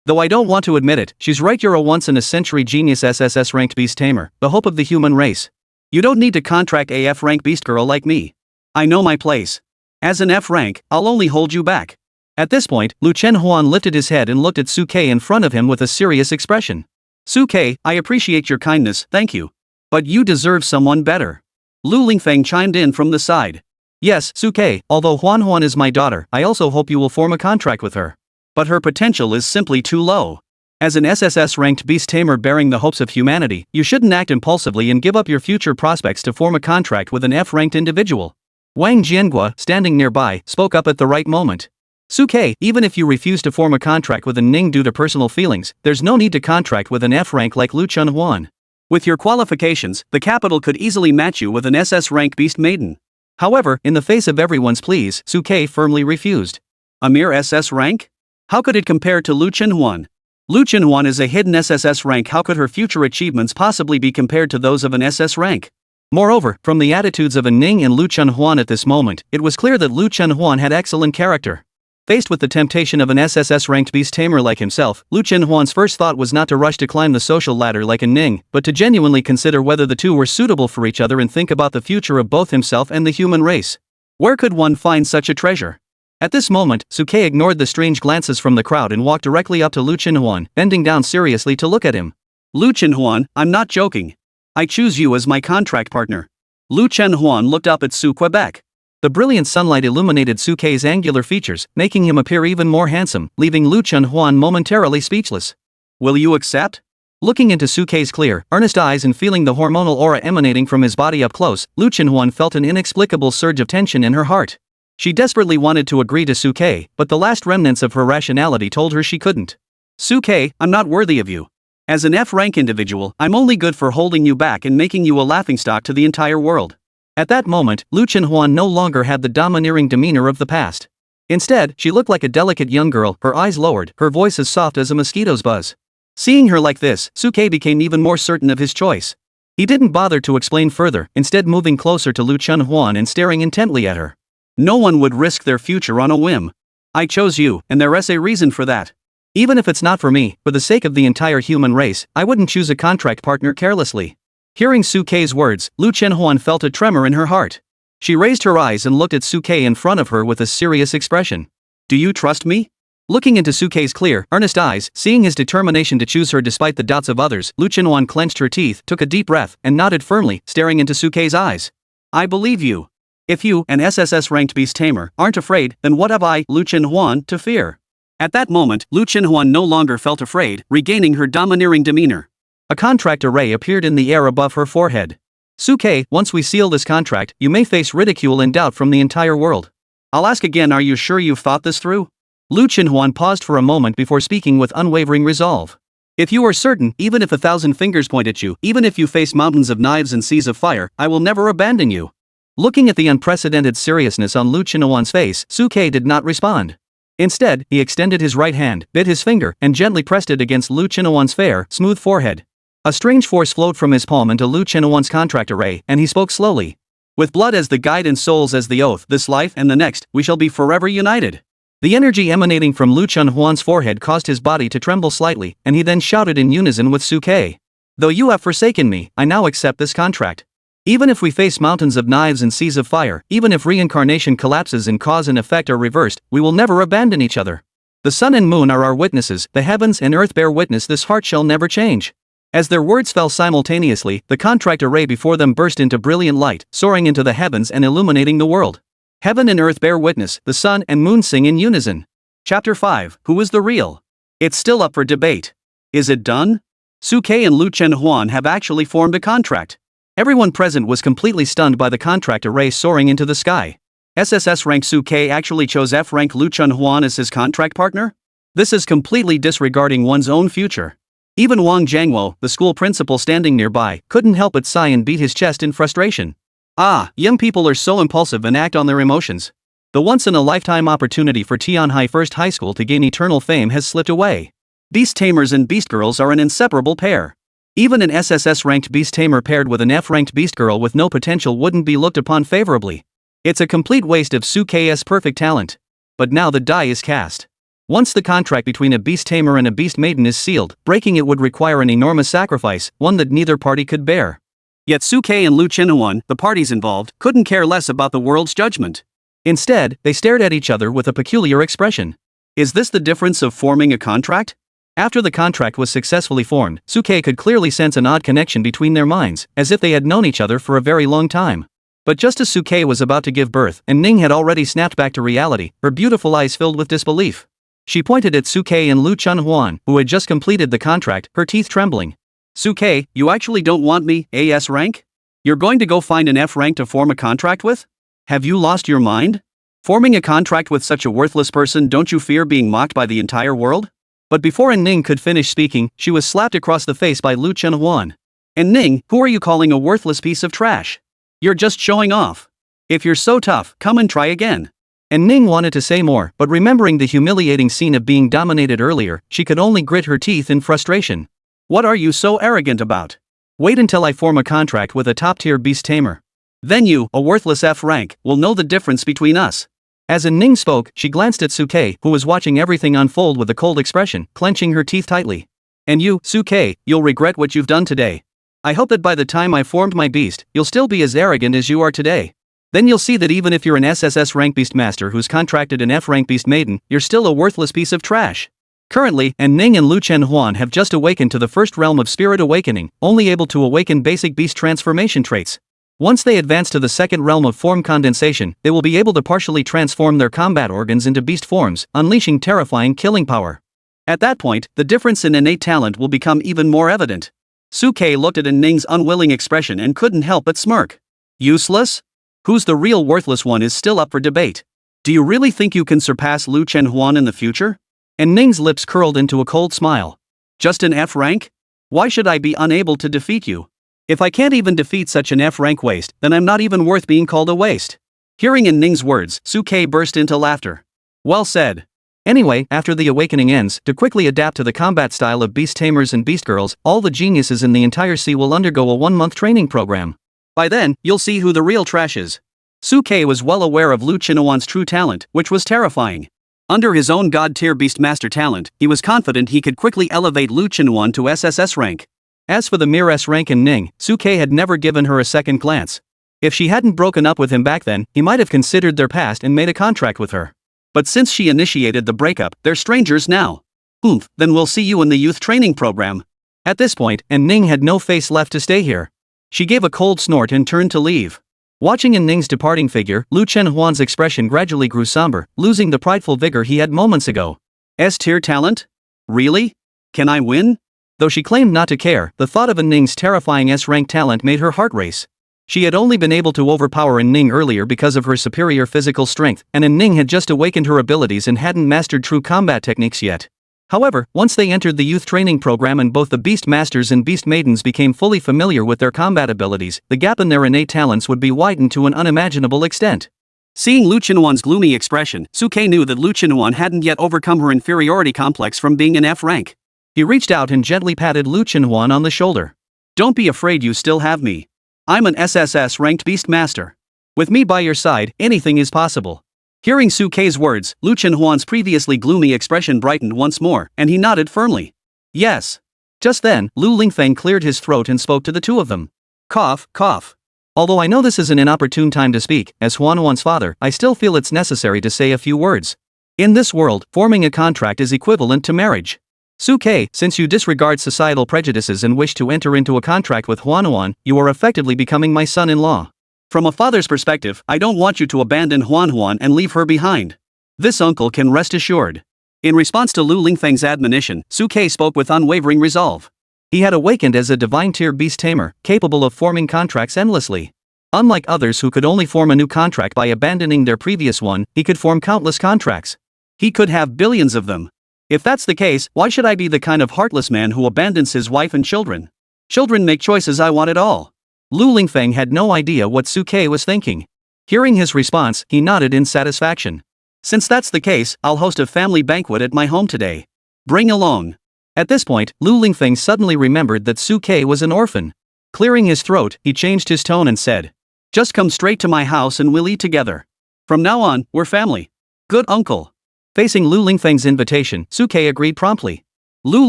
Though I don't want to admit it, she's right, you're a once-in-a-century genius SSS-ranked beast tamer, the hope of the human race. You don't need to contract a F-rank beast girl like me. I know my place. As an F-rank, I'll only hold you back. At this point, Lu Chenhuan lifted his head and looked at Su Ke in front of him with a serious expression. Su Ke, I appreciate your kindness, thank you. But you deserve someone better. Lu Lingfeng chimed in from the side. Yes, Su Ke, although Huan is my daughter, I also hope you will form a contract with her. But her potential is simply too low. As an SSS-ranked beast tamer bearing the hopes of humanity, you shouldn't act impulsively and give up your future prospects to form a contract with an F-ranked individual. Wang Jianguo, standing nearby, spoke up at the right moment. Su Ke, even if you refuse to form a contract with Ning due to personal feelings, there's no need to contract with an F-rank like Lu Chenhuan. With your qualifications, the capital could easily match you with an SS-rank beast maiden. However, in the face of everyone's pleas, Su Ke firmly refused. A mere SS rank? How could it compare to Lu Chenhuan? Lu Chenhuan is a hidden SSS rank. How could her future achievements possibly be compared to those of an SS rank? Moreover, from the attitudes of Ning and Lu Chenhuan at this moment, it was clear that Lu Chenhuan had excellent character. Faced with the temptation of an SSS-ranked beast tamer like himself, Lu Chenhuan's first thought was not to rush to climb the social ladder like Ning, but to genuinely consider whether the two were suitable for each other and think about the future of both himself and the human race. Where could one find such a treasure? At this moment, Su Ke ignored the strange glances from the crowd and walked directly up to Lu Chenhuan, bending down seriously to look at him. Lu Chenhuan, I'm not joking. I choose you as my contract partner. Lu Chenhuan looked up at Su Quebec. The brilliant sunlight illuminated Su Ke's angular features, making him appear even more handsome, leaving Lu Chenhuan momentarily speechless. Will you accept? Looking into Su Ke's clear, earnest eyes and feeling the hormonal aura emanating from his body up close, Lu Chenhuan felt an inexplicable surge of tension in her heart. She desperately wanted to agree to Su Ke, but the last remnants of her rationality told her she couldn't. Su Ke, I'm not worthy of you. As an F-rank individual, I'm only good for holding you back and making you a laughingstock to the entire world. At that moment, Lu Chenhuan no longer had the domineering demeanor of the past. Instead, she looked like a delicate young girl, her eyes lowered, her voice as soft as a mosquito's buzz. Seeing her like this, Su Ke became even more certain of his choice. He didn't bother to explain further, instead moving closer to Lu Chenhuan and staring intently at her. No one would risk their future on a whim. I chose you, and there's a reason for that. Even if it's not for me, for the sake of the entire human race, I wouldn't choose a contract partner carelessly. Hearing Su Ke's words, Lu Chenhuan felt a tremor in her heart. She raised her eyes and looked at Su Ke in front of her with a serious expression. Do you trust me? Looking into Su Ke's clear, earnest eyes, seeing his determination to choose her despite the doubts of others, Lu Chenhuan clenched her teeth, took a deep breath, and nodded firmly, staring into Su Ke's eyes. I believe you. If you, an SSS-ranked beast tamer, aren't afraid, then what have I, Lu Chenhuan, to fear? At that moment, Lu Chenhuan no longer felt afraid, regaining her domineering demeanor. A contract array appeared in the air above her forehead. Su Ke, once we seal this contract, you may face ridicule and doubt from the entire world. I'll ask again, are you sure you've thought this through? Lu Chenhuan paused for a moment before speaking with unwavering resolve. If you are certain, even if 1,000 fingers point at you, even if you face mountains of knives and seas of fire, I will never abandon you. Looking at the unprecedented seriousness on Lu Chenhuan's face, Suke did not respond. Instead, he extended his right hand, bit his finger, and gently pressed it against Lu Chenhuan's fair, smooth forehead. A strange force flowed from his palm into Lu Chenhuan's contract array, and he spoke slowly. With blood as the guide and souls as the oath, this life and the next, we shall be forever united. The energy emanating from Lu Chenhuan's forehead caused his body to tremble slightly, and he then shouted in unison with Suke. Though you have forsaken me, I now accept this contract. Even if we face mountains of knives and seas of fire, even if reincarnation collapses and cause and effect are reversed, we will never abandon each other. The sun and moon are our witnesses, the heavens and earth bear witness, this heart shall never change. As their words fell simultaneously, the contract array before them burst into brilliant light, soaring into the heavens and illuminating the world. Heaven and earth bear witness, the sun and moon sing in unison. Chapter 5, Who is the real? It's still up for debate. Is it done? Suke and Lu Chenhuan have actually formed a contract. Everyone present was completely stunned by the contract array soaring into the sky. SSS-Rank Suke actually chose F-Rank Lu Chenhuan as his contract partner? This is completely disregarding one's own future. Even Wang Jiangwo, the school principal standing nearby, couldn't help but sigh and beat his chest in frustration. Ah, young people are so impulsive and act on their emotions. The once-in-a-lifetime opportunity for Tianhai First High School to gain eternal fame has slipped away. Beast Tamers and Beast Girls are an inseparable pair. Even an SSS-ranked Beast Tamer paired with an F-ranked Beast Girl with no potential wouldn't be looked upon favorably. It's a complete waste of Suke's perfect talent. But now the die is cast. Once the contract between a Beast Tamer and a Beast Maiden is sealed, breaking it would require an enormous sacrifice, one that neither party could bear. Yet Suke and Lu Chenhuan, the parties involved, couldn't care less about the world's judgment. Instead, they stared at each other with a peculiar expression. Is this the difference of forming a contract? After the contract was successfully formed, Suke could clearly sense an odd connection between their minds, as if they had known each other for a very long time. But just as Suke was about to give birth, and Ning had already snapped back to reality, her beautiful eyes filled with disbelief. She pointed at Suke and Lu Chenhuan, who had just completed the contract, her teeth trembling. Suke, you actually don't want me, AS rank? You're going to go find an F rank to form a contract with? Have you lost your mind? Forming a contract with such a worthless person, don't you fear being mocked by the entire world? But before Ning could finish speaking, she was slapped across the face by Lu Chenhuan. And Ning, who are you calling a worthless piece of trash? You're just showing off. If you're so tough, come and try again. And Ning wanted to say more, but remembering the humiliating scene of being dominated earlier, she could only grit her teeth in frustration. What are you so arrogant about? Wait until I form a contract with a top-tier beast tamer. Then you, a worthless F rank, will know the difference between us. As Ning spoke, she glanced at Suke, who was watching everything unfold with a cold expression, clenching her teeth tightly. And you, Suke, you'll regret what you've done today. I hope that by the time I formed my beast, you'll still be as arrogant as you are today. Then you'll see that even if you're an SSS rank beast master who's contracted an F rank beast maiden, you're still a worthless piece of trash. Currently, Ning and Lu Chenhuan have just awakened to the first realm of spirit awakening, only able to awaken basic beast transformation traits. Once they advance to the second realm of form condensation, they will be able to partially transform their combat organs into beast forms, unleashing terrifying killing power. At that point, the difference in innate talent will become even more evident. Suke looked at Ning's unwilling expression and couldn't help but smirk. Useless? Who's the real worthless one is still up for debate. Do you really think you can surpass Lu Chenhuan in the future? And Ning's lips curled into a cold smile. Just an F rank? Why should I be unable to defeat you? If I can't even defeat such an F rank waste, then I'm not even worth being called a waste. Hearing Ning's words, Suke burst into laughter. Well said. Anyway, after the awakening ends, to quickly adapt to the combat style of beast tamers and beast girls, all the geniuses in the entire sea will undergo a 1-month training program. By then, you'll see who the real trash is. Suke was well aware of Lu Chenhuan's true talent, which was terrifying. Under his own god-tier beastmaster talent, he was confident he could quickly elevate Lu Chenhuan to SSS rank. As for the mere S rank in Ning, Suke had never given her a second glance. If she hadn't broken up with him back then, he might have considered their past and made a contract with her. But since she initiated the breakup, they're strangers now. Then we'll see you in the youth training program. At this point, Ning had no face left to stay here. She gave a cold snort and turned to leave. Watching Ning's departing figure, Lu Chenhuan's expression gradually grew somber, losing the prideful vigor he had moments ago. S-tier talent? Really? Can I win? Though she claimed not to care, the thought of Ning's terrifying S-rank talent made her heart race. She had only been able to overpower Ning earlier because of her superior physical strength, and Ning had just awakened her abilities and hadn't mastered true combat techniques yet. However, once they entered the youth training program and both the Beast Masters and Beast Maidens became fully familiar with their combat abilities, the gap in their innate talents would be widened to an unimaginable extent. Seeing Lu Qinhuan's gloomy expression, Suke knew that Lu Qinhuan hadn't yet overcome her inferiority complex from being an F rank. He reached out and gently patted Lu Qinhuan on the shoulder. Don't be afraid, you still have me. I'm an SSS-ranked Beast Master. With me by your side, anything is possible. Hearing Suke's words, Lu Qinhuan's previously gloomy expression brightened once more, and he nodded firmly. Yes. Just then, Lu Lingfeng cleared his throat and spoke to the two of them. Cough, cough. Although I know this is an inopportune time to speak, as Huanhuan's father, I still feel it's necessary to say a few words. In this world, forming a contract is equivalent to marriage. Suke, since you disregard societal prejudices and wish to enter into a contract with Huanhuan, you are effectively becoming my son-in-law. From a father's perspective, I don't want you to abandon Huanhuan and leave her behind. This uncle can rest assured. In response to Lu Lingfeng's admonition, Suke spoke with unwavering resolve. He had awakened as a divine-tier beast tamer, capable of forming contracts endlessly. Unlike others who could only form a new contract by abandoning their previous one, he could form countless contracts. He could have billions of them. If that's the case, why should I be the kind of heartless man who abandons his wife and children? Children make choices, I want it all. Lu Lingfeng had no idea what Suke was thinking. Hearing his response, he nodded in satisfaction. Since that's the case, I'll host a family banquet at my home today. Bring along. At this point, Lu Lingfeng suddenly remembered that Suke was an orphan. Clearing his throat, he changed his tone and said, Just come straight to my house and we'll eat together. From now on, we're family. Good uncle. Facing Lu Lingfeng's invitation, Suke agreed promptly. Lu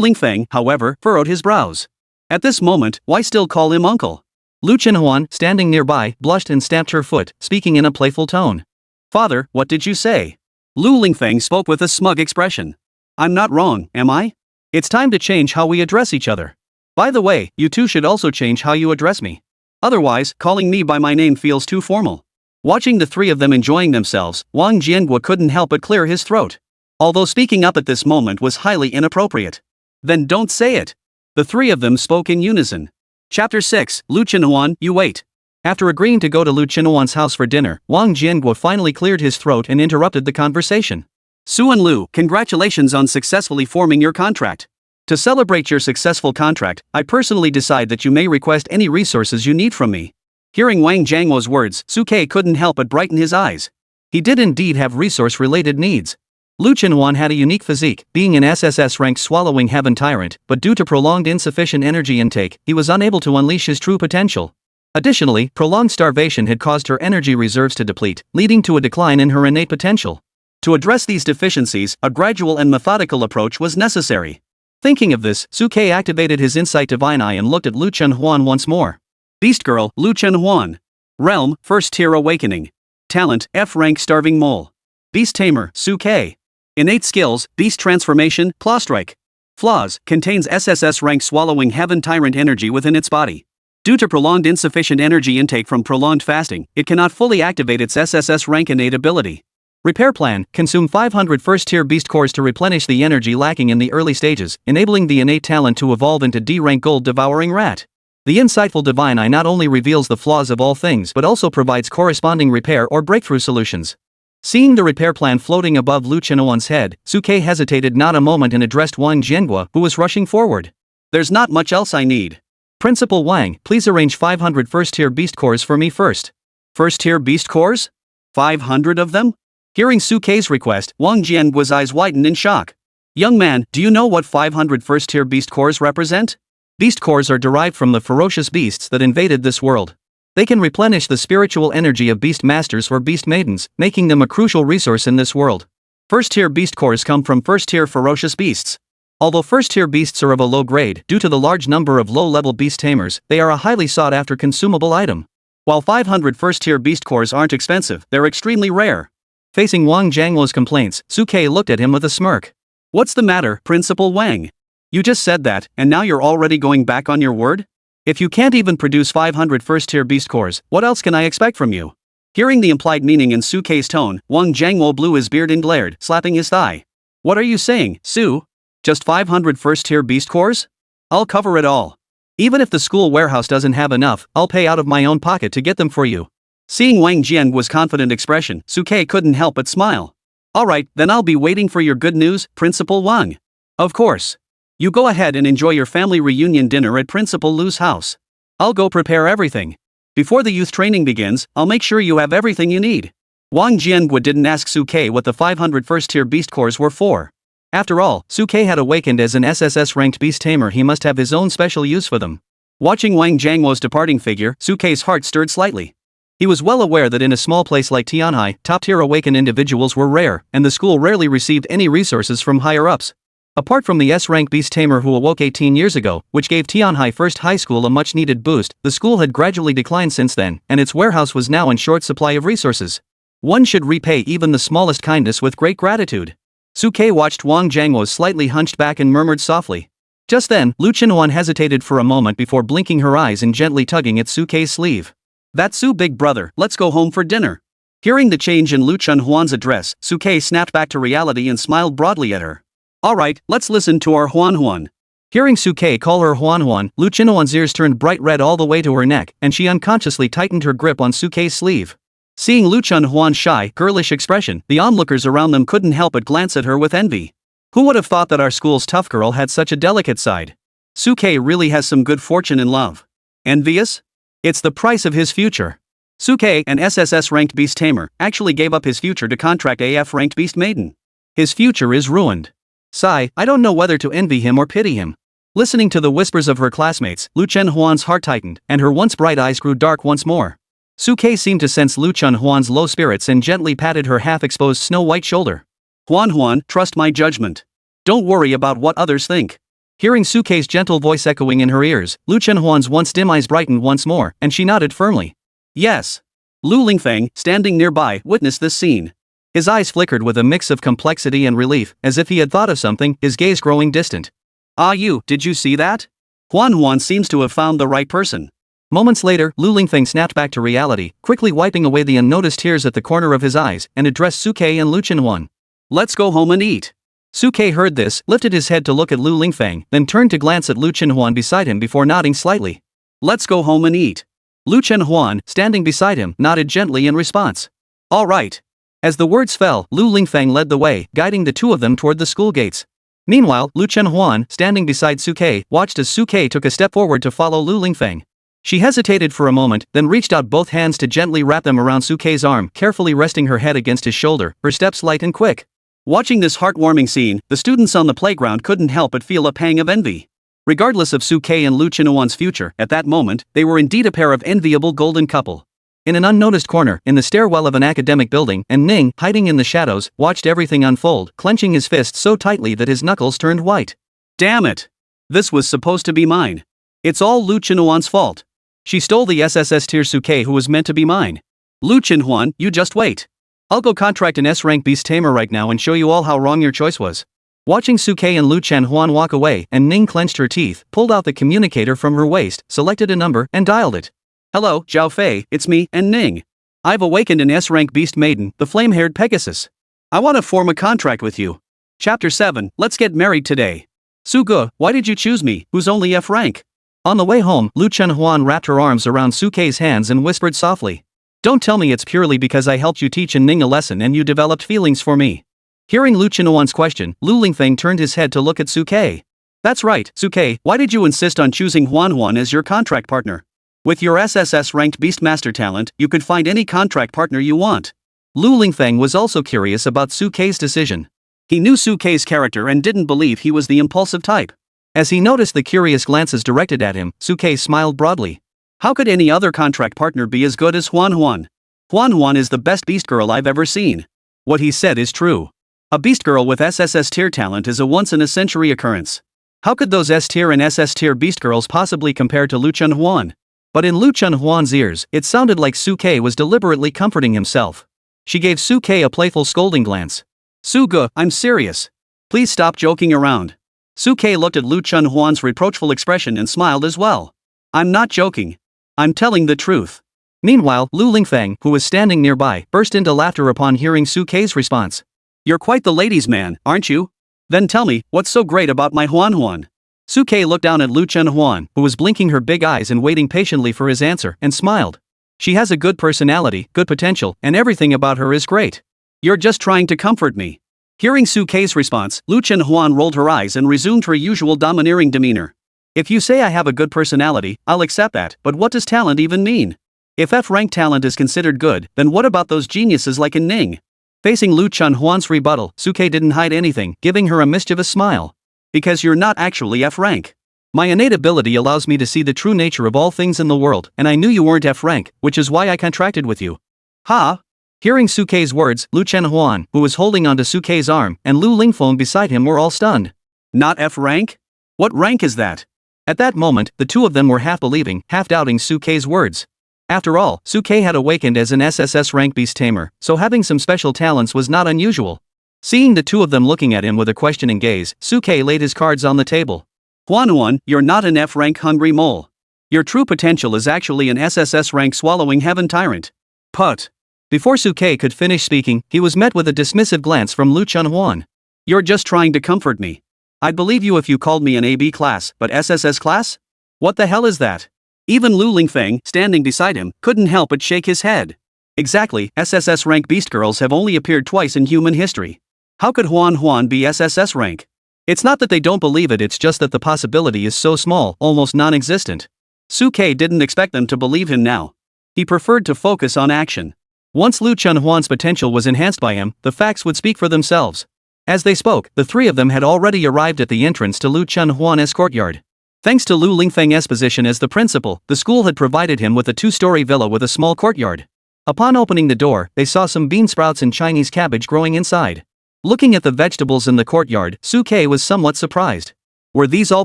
Lingfeng, however, furrowed his brows. At this moment, why still call him uncle? Lu Qinhuan, standing nearby, blushed and stamped her foot, speaking in a playful tone. Father, what did you say? Lu Lingfeng spoke with a smug expression. I'm not wrong, am I? It's time to change how we address each other. By the way, you two should also change how you address me. Otherwise, calling me by my name feels too formal. Watching the three of them enjoying themselves, Wang Jianguo couldn't help but clear his throat. Although speaking up at this moment was highly inappropriate. Then don't say it. The three of them spoke in unison. Chapter 6, Lu Qinhuan, you wait. After agreeing to go to Lu Qinhuan's house for dinner, Wang Jianguo finally cleared his throat and interrupted the conversation. Su and Lu, congratulations on successfully forming your contract. To celebrate your successful contract, I personally decide that you may request any resources you need from me. Hearing Wang Jianguo's words, Suke couldn't help but brighten his eyes. He did indeed have resource-related needs. Lu Qinhuan had a unique physique, being an SSS-rank swallowing heaven tyrant, but due to prolonged insufficient energy intake, he was unable to unleash his true potential. Additionally, prolonged starvation had caused her energy reserves to deplete, leading to a decline in her innate potential. To address these deficiencies, a gradual and methodical approach was necessary. Thinking of this, Suke activated his Insight Divine Eye and looked at Lu Qinhuan once more. Beast Girl, Lu Qinhuan. Realm, First Tier Awakening. Talent, F-Rank Starving Mole. Beast Tamer, Suke. Innate skills, Beast Transformation, Clawstrike. Flaws, contains SSS-Rank Swallowing Heaven Tyrant energy within its body. Due to prolonged insufficient energy intake from prolonged fasting, it cannot fully activate its SSS-Rank innate ability. Repair plan, consume 500 first-tier beast cores to replenish the energy lacking in the early stages, enabling the innate talent to evolve into D-rank gold devouring rat. The insightful Divine Eye not only reveals the flaws of all things but also provides corresponding repair or breakthrough solutions. Seeing the repair plan floating above Lu Qinhuan's head, Suke hesitated not a moment and addressed Wang Jianguo, who was rushing forward. There's not much else I need. Principal Wang, please arrange 500 first-tier beast cores for me first. First-tier beast cores? 500 of them? Hearing Suke's request, Wang Jianguo's eyes widened in shock. Young man, do you know what 500 first-tier beast cores represent? Beast cores are derived from the ferocious beasts that invaded this world. They can replenish the spiritual energy of beast masters or beast maidens, making them a crucial resource in this world. First-tier beast cores come from first-tier ferocious beasts. Although first-tier beasts are of a low grade due to the large number of low-level beast tamers, they are a highly sought-after consumable item. While 500 first-tier beast cores aren't expensive, they're extremely rare. Facing Wang Jianguo's complaints, Suke looked at him with a smirk. What's the matter, Principal Wang? You just said that, and now you're already going back on your word? If you can't even produce 500 first-tier beast cores, what else can I expect from you? Hearing the implied meaning in Suke's tone, Wang Jianguo blew his beard and glared, slapping his thigh. What are you saying, Su? Just 500 first-tier beast cores? I'll cover it all. Even if the school warehouse doesn't have enough, I'll pay out of my own pocket to get them for you. Seeing Wang Jian's confident expression, Suke couldn't help but smile. Alright, then I'll be waiting for your good news, Principal Wang. Of course. You go ahead and enjoy your family reunion dinner at Principal Lu's house. I'll go prepare everything. Before the youth training begins, I'll make sure you have everything you need. Wang Jiangwa didn't ask Suke what the 500 first-tier beast cores were for. After all, Suke had awakened as an SSS-ranked beast tamer. He must have his own special use for them. Watching Wang Jiangwa's departing figure, Suke's heart stirred slightly. He was well aware that in a small place like Tianhai, top-tier awakened individuals were rare, and the school rarely received any resources from higher-ups. Apart from the S-rank beast tamer who awoke 18 years ago, which gave Tianhai First High School a much-needed boost, the school had gradually declined since then, and its warehouse was now in short supply of resources. One should repay even the smallest kindness with great gratitude. Suke watched Wang Jiangwa's slightly hunched back and murmured softly. Just then, Lu Chenhuan hesitated for a moment before blinking her eyes and gently tugging at Suke's sleeve. That's Su, big brother, let's go home for dinner. Hearing the change in Lu Chenhuan's address, Suke snapped back to reality and smiled broadly at her. Alright, let's listen to our Huan. Hearing Suke call her Huan, Lu Chenhuan's ears turned bright red all the way to her neck, and she unconsciously tightened her grip on Suke's sleeve. Seeing Lu Chenhuan's shy, girlish expression, the onlookers around them couldn't help but glance at her with envy. Who would have thought that our school's tough girl had such a delicate side? Suke really has some good fortune in love. Envious? It's the price of his future. Suke, an SSS-ranked beast tamer, actually gave up his future to contract AF-ranked beast maiden. His future is ruined. Sigh, I don't know whether to envy him or pity him. Listening to the whispers of her classmates, Lu Chenhuan's heart tightened, and her once bright eyes grew dark once more. Suke seemed to sense Lu Chenhuan's low spirits and gently patted her half-exposed snow-white shoulder. Huan, trust my judgment. Don't worry about what others think. Hearing Suke's gentle voice echoing in her ears, Lu Chenhuan's once dim eyes brightened once more, and she nodded firmly. Yes. Lu Lingfeng, standing nearby, witnessed this scene. His eyes flickered with a mix of complexity and relief, as if he had thought of something, his gaze growing distant. Ah, did you see that? Huan seems to have found the right person. Moments later, Lu Lingfeng snapped back to reality, quickly wiping away the unnoticed tears at the corner of his eyes, and addressed Suke and Lu Chenhuan. Let's go home and eat. Suke heard this, lifted his head to look at Lu Lingfeng, then turned to glance at Lu Chenhuan beside him before nodding slightly. Let's go home and eat. Lu Chenhuan, standing beside him, nodded gently in response. All right. As the words fell, Lu Lingfeng led the way, guiding the two of them toward the school gates. Meanwhile, Lu Chenhuan, standing beside Suke, watched as Suke took a step forward to follow Lu Lingfeng. She hesitated for a moment, then reached out both hands to gently wrap them around Suke's arm, carefully resting her head against his shoulder, her steps light and quick. Watching this heartwarming scene, the students on the playground couldn't help but feel a pang of envy. Regardless of Suke and Lu Chenhuan's future, at that moment, they were indeed a pair of enviable golden couple. In an unnoticed corner, in the stairwell of an academic building, and Ning, hiding in the shadows, watched everything unfold, clenching his fist so tightly that his knuckles turned white. Damn it! This was supposed to be mine. It's all Lu Chenhuan's fault. She stole the SSS tier Suke who was meant to be mine. Lu Chenhuan, you just wait. I'll go contract an S-rank beast tamer right now and show you all how wrong your choice was. Watching Suke and Lu Chenhuan walk away, and Ning clenched her teeth, pulled out the communicator from her waist, selected a number, and dialed it. Hello, Zhao Fei, it's me, and Ning. I've awakened an S-rank beast maiden, the flame-haired Pegasus. I want to form a contract with you. Chapter 7, let's get married today. Suge, why did you choose me, who's only F-rank? On the way home, Lu Chenhuan wrapped her arms around Suke's hands and whispered softly. Don't tell me it's purely because I helped you teach Ning a lesson and you developed feelings for me. Hearing Lu Chenhuan's question, Lu Lingfeng turned his head to look at Suke. That's right, Suke, why did you insist on choosing Huan as your contract partner? With your SSS-ranked Beastmaster talent, you could find any contract partner you want. Lu Lingfeng was also curious about Suke's decision. He knew Suke's character and didn't believe he was the impulsive type. As he noticed the curious glances directed at him, Suke smiled broadly. How could any other contract partner be as good as Huan? Huan is the best beast girl I've ever seen. What he said is true. A beast girl with SSS tier talent is a once-in-a-century occurrence. How could those S tier and SS tier beast girls possibly compare to Lu Chenhuan? But in Lu Chenhuan's ears, it sounded like Suke was deliberately comforting himself. She gave Suke a playful scolding glance. Suge, I'm serious. Please stop joking around. Suke looked at Lu Chenhuan's reproachful expression and smiled as well. I'm not joking. I'm telling the truth. Meanwhile, Lu Lingfeng, who was standing nearby, burst into laughter upon hearing Suke's response. You're quite the ladies' man, aren't you? Then tell me, what's so great about my Huan? Suke looked down at Lu Chenhuan, who was blinking her big eyes and waiting patiently for his answer, and smiled. She has a good personality, good potential, and everything about her is great. You're just trying to comfort me. Hearing Suke's response, Lu Chenhuan rolled her eyes and resumed her usual domineering demeanor. If you say I have a good personality, I'll accept that, but what does talent even mean? If F-rank talent is considered good, then what about those geniuses like in Ning? Facing Lu Chenhuan's rebuttal, Suke didn't hide anything, giving her a mischievous smile. Because you're not actually F-rank. My innate ability allows me to see the true nature of all things in the world, and I knew you weren't F-rank, which is why I contracted with you. Ha! Hearing Suke's words, Lu Chenhuan, who was holding onto Suke's arm, and Lu Lingfeng beside him were all stunned. Not F-rank? What rank is that? At that moment, the two of them were half believing, half doubting Suke's words. After all, Suke had awakened as an SSS-Rank beast tamer, so having some special talents was not unusual. Seeing the two of them looking at him with a questioning gaze, Suke laid his cards on the table. Huanhuan, you're not an F-rank hungry mole. Your true potential is actually an SSS-Rank swallowing heaven tyrant. Put. Before Suke could finish speaking, he was met with a dismissive glance from Lu Chenhuan. You're just trying to comfort me. I'd believe you if you called me an AB class, but SSS class? What the hell is that? Even Lu Lingfeng, standing beside him, couldn't help but shake his head. Exactly, SSS rank beast girls have only appeared twice in human history. How could Huan be SSS rank? It's not that they don't believe it, it's just that the possibility is so small, almost non-existent. Suke didn't expect them to believe him now. He preferred to focus on action. Once Lu Chenhuan's potential was enhanced by him, the facts would speak for themselves. As they spoke, the three of them had already arrived at the entrance to Lu Chenhuan's courtyard. Thanks to Lu Lingfeng's position as the principal, the school had provided him with a two-story villa with a small courtyard. Upon opening the door, they saw some bean sprouts and Chinese cabbage growing inside. Looking at the vegetables in the courtyard, Suke was somewhat surprised. Were these all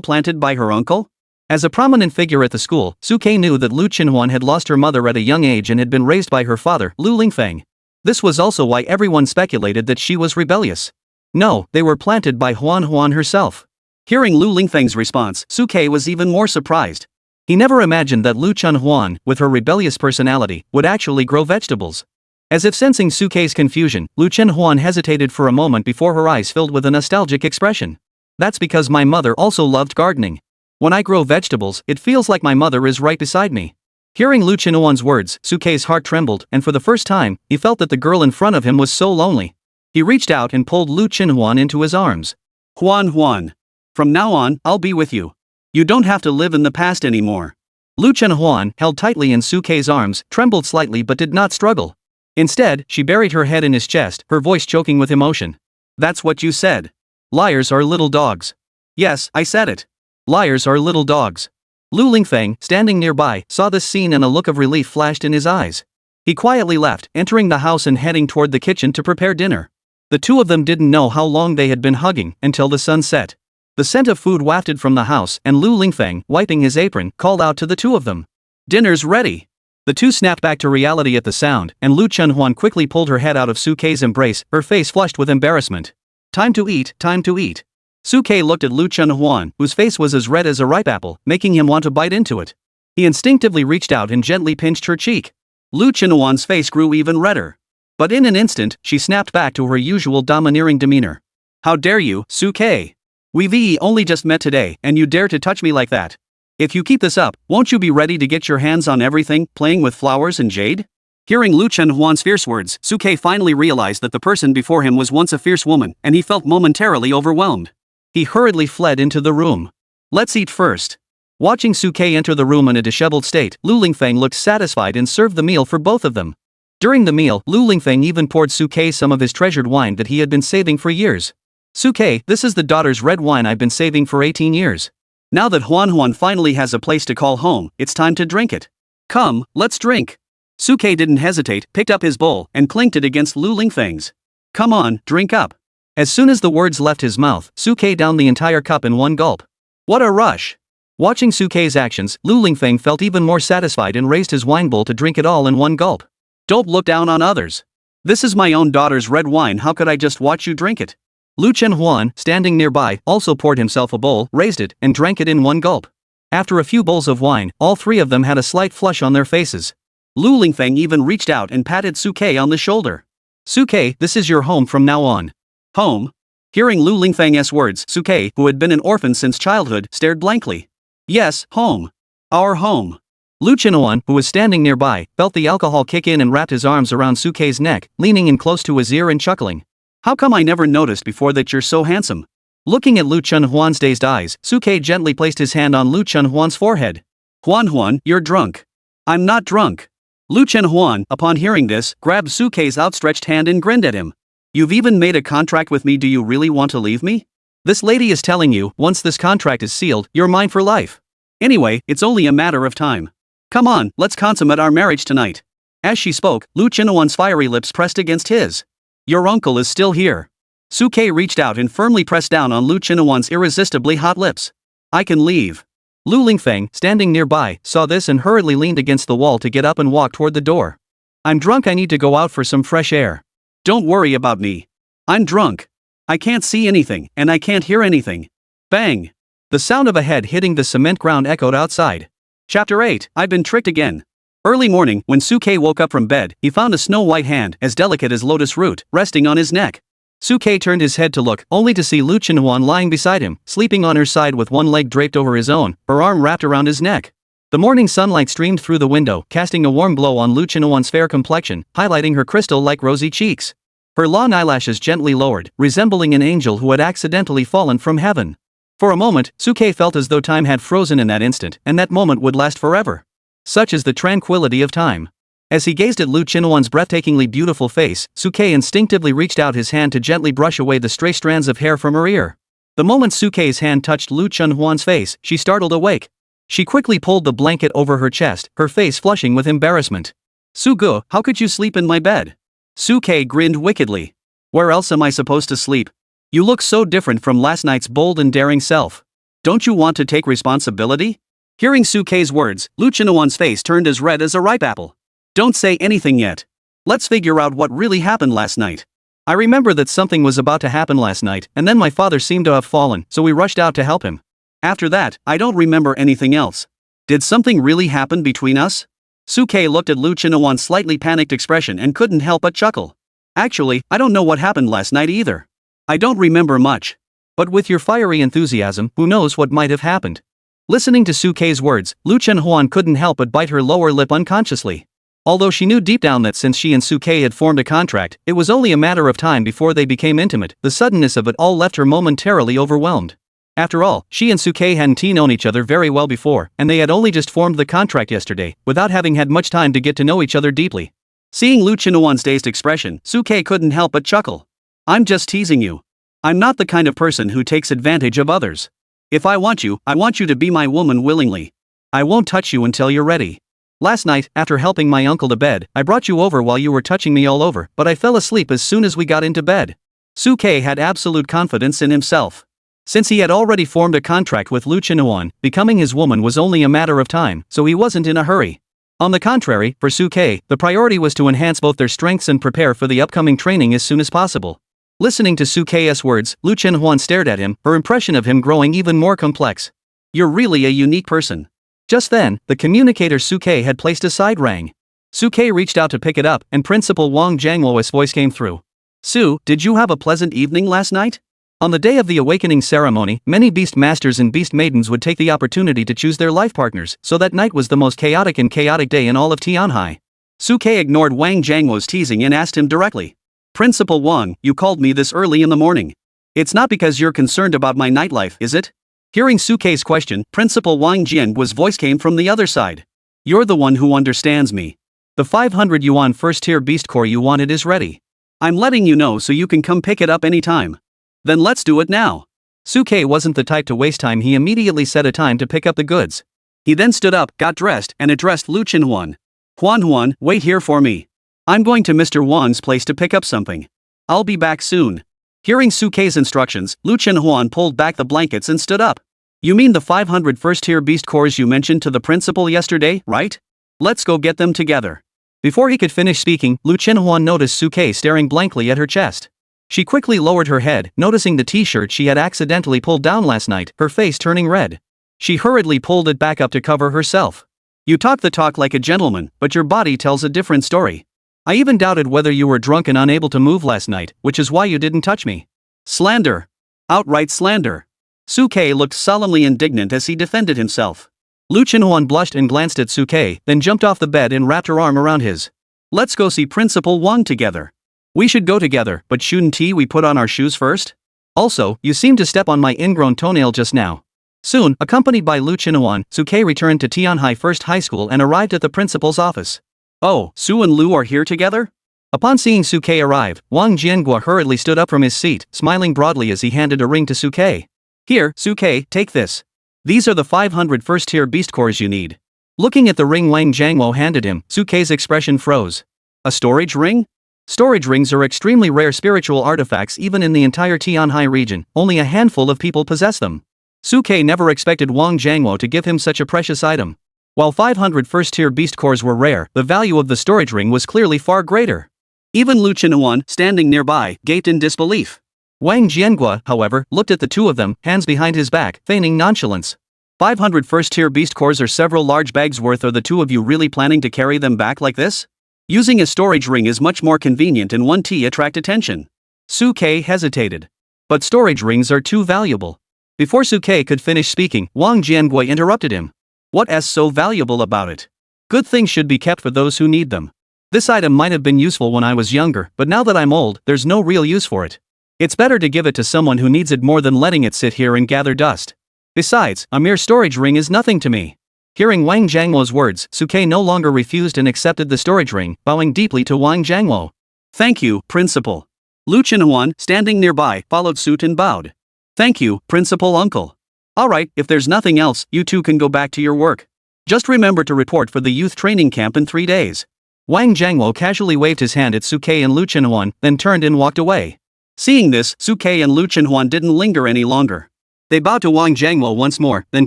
planted by her uncle? As a prominent figure at the school, Suke knew that Lu Chenhuan had lost her mother at a young age and had been raised by her father, Lu Lingfeng. This was also why everyone speculated that she was rebellious. No, they were planted by Huan herself. Hearing Lu Lingfeng's response, Suke was even more surprised. He never imagined that Lu Chenhuan, with her rebellious personality, would actually grow vegetables. As if sensing Suke's confusion, Lu Chenhuan hesitated for a moment before her eyes filled with a nostalgic expression. That's because my mother also loved gardening. When I grow vegetables, it feels like my mother is right beside me. Hearing Lu Chenhuan's words, Suke's heart trembled, and for the first time, he felt that the girl in front of him was so lonely. He reached out and pulled Lu Chenhuan into his arms. Huan. From now on, I'll be with you. You don't have to live in the past anymore. Lu Chenhuan, held tightly in Suke's arms, trembled slightly but did not struggle. Instead, she buried her head in his chest, her voice choking with emotion. That's what you said. Liars are little dogs. Yes, I said it. Liars are little dogs. Lu Lingfeng, standing nearby, saw this scene and a look of relief flashed in his eyes. He quietly left, entering the house and heading toward the kitchen to prepare dinner. The two of them didn't know how long they had been hugging, until the sun set. The scent of food wafted from the house, and Lu Lingfeng, wiping his apron, called out to the two of them. Dinner's ready. The two snapped back to reality at the sound, and Lu Chenhuan quickly pulled her head out of Suke's embrace, her face flushed with embarrassment. Time to eat, time to eat. Suke looked at Lu Chenhuan, whose face was as red as a ripe apple, making him want to bite into it. He instinctively reached out and gently pinched her cheek. Lu Chenhuan's face grew even redder. But in an instant, she snapped back to her usual domineering demeanor. How dare you, Suke? We've only just met today, and you dare to touch me like that? If you keep this up, won't you be ready to get your hands on everything, playing with flowers and jade? Hearing Lu Chenhuan's fierce words, Suke finally realized that the person before him was once a fierce woman, and he felt momentarily overwhelmed. He hurriedly fled into the room. Let's eat first. Watching Suke enter the room in a disheveled state, Lu Lingfeng looked satisfied and served the meal for both of them. During the meal, Lu Lingfeng even poured Suke some of his treasured wine that he had been saving for years. Suke, this is the daughter's red wine I've been saving for 18 years. Now that Huan finally has a place to call home, it's time to drink it. Come, let's drink. Suke didn't hesitate, picked up his bowl, and clinked it against Lu Lingfeng's. Come on, drink up. As soon as the words left his mouth, Suke downed the entire cup in one gulp. What a rush! Watching Suke's actions, Lu Lingfeng felt even more satisfied and raised his wine bowl to drink it all in one gulp. Don't look down on others. This is my own daughter's red wine, how could I just watch you drink it? Lu Chenhuan, standing nearby, also poured himself a bowl, raised it, and drank it in one gulp. After a few bowls of wine, all three of them had a slight flush on their faces. Lu Lingfeng even reached out and patted Suke on the shoulder. Suke, this is your home from now on. Home? Hearing Lu Lingfang's words, Suke, who had been an orphan since childhood, stared blankly. Yes, home. Our home. Lu Chinhuan, who was standing nearby, felt the alcohol kick in and wrapped his arms around Suke's neck, leaning in close to his ear and chuckling. How come I never noticed before that you're so handsome? Looking at Lu Chenhuan's dazed eyes, Suke gently placed his hand on Lu Chenhuan's forehead. Huan, you're drunk. I'm not drunk. Lu Chenhuan, upon hearing this, grabbed Suke's outstretched hand and grinned at him. You've even made a contract with me. Do you really want to leave me? This lady is telling you, once this contract is sealed, you're mine for life. Anyway, it's only a matter of time. Come on, let's consummate our marriage tonight. As she spoke, Lu Chenhuan's fiery lips pressed against his. Your uncle is still here. Suke reached out and firmly pressed down on Lu Chenhuan's irresistibly hot lips. I can leave. Lu Lingfang, standing nearby, saw this and hurriedly leaned against the wall to get up and walk toward the door. I'm drunk. I need to go out for some fresh air. Don't worry about me. I'm drunk. I can't see anything, and I can't hear anything. Bang! The sound of a head hitting the cement ground echoed outside. Chapter 8, I've been tricked again. Early morning, when Suke woke up from bed, he found a snow-white hand, as delicate as lotus root, resting on his neck. Suke turned his head to look, only to see Lu Chenhuan lying beside him, sleeping on her side with one leg draped over his own, her arm wrapped around his neck. The morning sunlight streamed through the window, casting a warm glow on Lu Chenhuan's fair complexion, highlighting her crystal-like rosy cheeks. Her long eyelashes gently lowered, resembling an angel who had accidentally fallen from heaven. For a moment, Suke felt as though time had frozen in that instant, and that moment would last forever. Such is the tranquility of time. As he gazed at Lu Chenhuan's breathtakingly beautiful face, Suke instinctively reached out his hand to gently brush away the stray strands of hair from her ear. The moment Suke's hand touched Lu Chenhuan's face, she startled awake. She quickly pulled the blanket over her chest, her face flushing with embarrassment. Suge, how could you sleep in my bed? Suke grinned wickedly. Where else am I supposed to sleep? You look so different from last night's bold and daring self. Don't you want to take responsibility? Hearing Suke's words, Lu Chenhuan's face turned as red as a ripe apple. Don't say anything yet. Let's figure out what really happened last night. I remember that something was about to happen last night, and then my father seemed to have fallen, so we rushed out to help him. After that, I don't remember anything else. Did something really happen between us? Suke looked at Lu Chenhuan's slightly panicked expression and couldn't help but chuckle. Actually, I don't know what happened last night either. I don't remember much. But with your fiery enthusiasm, who knows what might have happened? Listening to Suke's words, Lu Chenhuan couldn't help but bite her lower lip unconsciously. Although she knew deep down that since she and Suke had formed a contract, it was only a matter of time before they became intimate, the suddenness of it all left her momentarily overwhelmed. After all, she and Suke hadn't known each other very well before, and they had only just formed the contract yesterday, without having had much time to get to know each other deeply. Seeing Lu Chenhuan's dazed expression, Suke couldn't help but chuckle. I'm just teasing you. I'm not the kind of person who takes advantage of others. If I want you to be my woman willingly. I won't touch you until you're ready. Last night, after helping my uncle to bed, I brought you over while you were touching me all over, but I fell asleep as soon as we got into bed. Suke had absolute confidence in himself. Since he had already formed a contract with Lu Chenhuan, becoming his woman was only a matter of time, so he wasn't in a hurry. On the contrary, for Suke, the priority was to enhance both their strengths and prepare for the upcoming training as soon as possible. Listening to Suke's words, Lu Chenhuan stared at him, her impression of him growing even more complex. You're really a unique person. Just then, the communicator Suke had placed aside rang. Suke reached out to pick it up, and Principal Wang Jiangluo's voice came through. Su, did you have a pleasant evening last night? On the day of the awakening ceremony, many beast masters and beast maidens would take the opportunity to choose their life partners, so that night was the most chaotic day in all of Tianhai. Suke ignored Wang Jiangluo's teasing and asked him directly. Principal Wang, you called me this early in the morning. It's not because you're concerned about my nightlife, is it? Hearing Suke's question, Principal Wang Jianguo's voice came from the other side. You're the one who understands me. The 500 yuan first-tier beast core you wanted is ready. I'm letting you know so you can come pick it up anytime. Then let's do it now. Suke wasn't the type to waste time. He immediately set a time to pick up the goods. He then stood up, got dressed, and addressed Lu Chenhuan. Huan, wait here for me. I'm going to Mr. Wang's place to pick up something. I'll be back soon. Hearing Suke's instructions, Lu Chenhuan pulled back the blankets and stood up. You mean the 500 first-tier beast cores you mentioned to the principal yesterday, right? Let's go get them together. Before he could finish speaking, Lu Chenhuan noticed Suke staring blankly at her chest. She quickly lowered her head, noticing the t-shirt she had accidentally pulled down last night, her face turning red. She hurriedly pulled it back up to cover herself. You talk the talk like a gentleman, but your body tells a different story. I even doubted whether you were drunk and unable to move last night, which is why you didn't touch me. Slander. Outright slander. Suke looked solemnly indignant as he defended himself. Lu Chenhuan blushed and glanced at Suke, then jumped off the bed and wrapped her arm around his. Let's go see Principal Wang together. We should go together, but shouldn't we put on our shoes first? Also, you seemed to step on my ingrown toenail just now. Soon, accompanied by Lu Chenhuan, Suke returned to Tianhai First High School and arrived at the principal's office. Oh, Su and Lu are here together? Upon seeing Suke arrive, Wang Jiangua hurriedly stood up from his seat, smiling broadly as he handed a ring to Suke. Here, Suke, take this. These are the 500 first-tier beast cores you need. Looking at the ring Wang Jiangwo handed him, Suke's expression froze. A storage ring? Storage rings are extremely rare spiritual artifacts even in the entire Tianhai region, only a handful of people possess them. Suke never expected Wang Jiangwo to give him such a precious item. While 500 first-tier beast cores were rare, the value of the storage ring was clearly far greater. Even Lu Chenhuan, standing nearby, gaped in disbelief. Wang Jiangua, however, looked at the two of them, hands behind his back, feigning nonchalance. 500 first-tier beast cores are several large bags worth. Are the two of you really planning to carry them back like this? Using a storage ring is much more convenient and won't attract attention. Suke hesitated. But storage rings are too valuable. Before Suke could finish speaking, Wang Jiangui interrupted him. What's so valuable about it? Good things should be kept for those who need them. This item might have been useful when I was younger, but now that I'm old, there's no real use for it. It's better to give it to someone who needs it more than letting it sit here and gather dust. Besides, a mere storage ring is nothing to me. Hearing Wang Jiangwo's words, Suke no longer refused and accepted the storage ring, bowing deeply to Wang Jiangwo. Thank you, Principal. Lu Chenhuan, standing nearby, followed suit and bowed. Thank you, Principal Uncle. Alright, if there's nothing else, you two can go back to your work. Just remember to report for the youth training camp in 3 days. Wang Jiangwo casually waved his hand at Suke and Lu Chenhuan, then turned and walked away. Seeing this, Suke and Lu Chenhuan didn't linger any longer. They bowed to Wang Jiangwo once more, then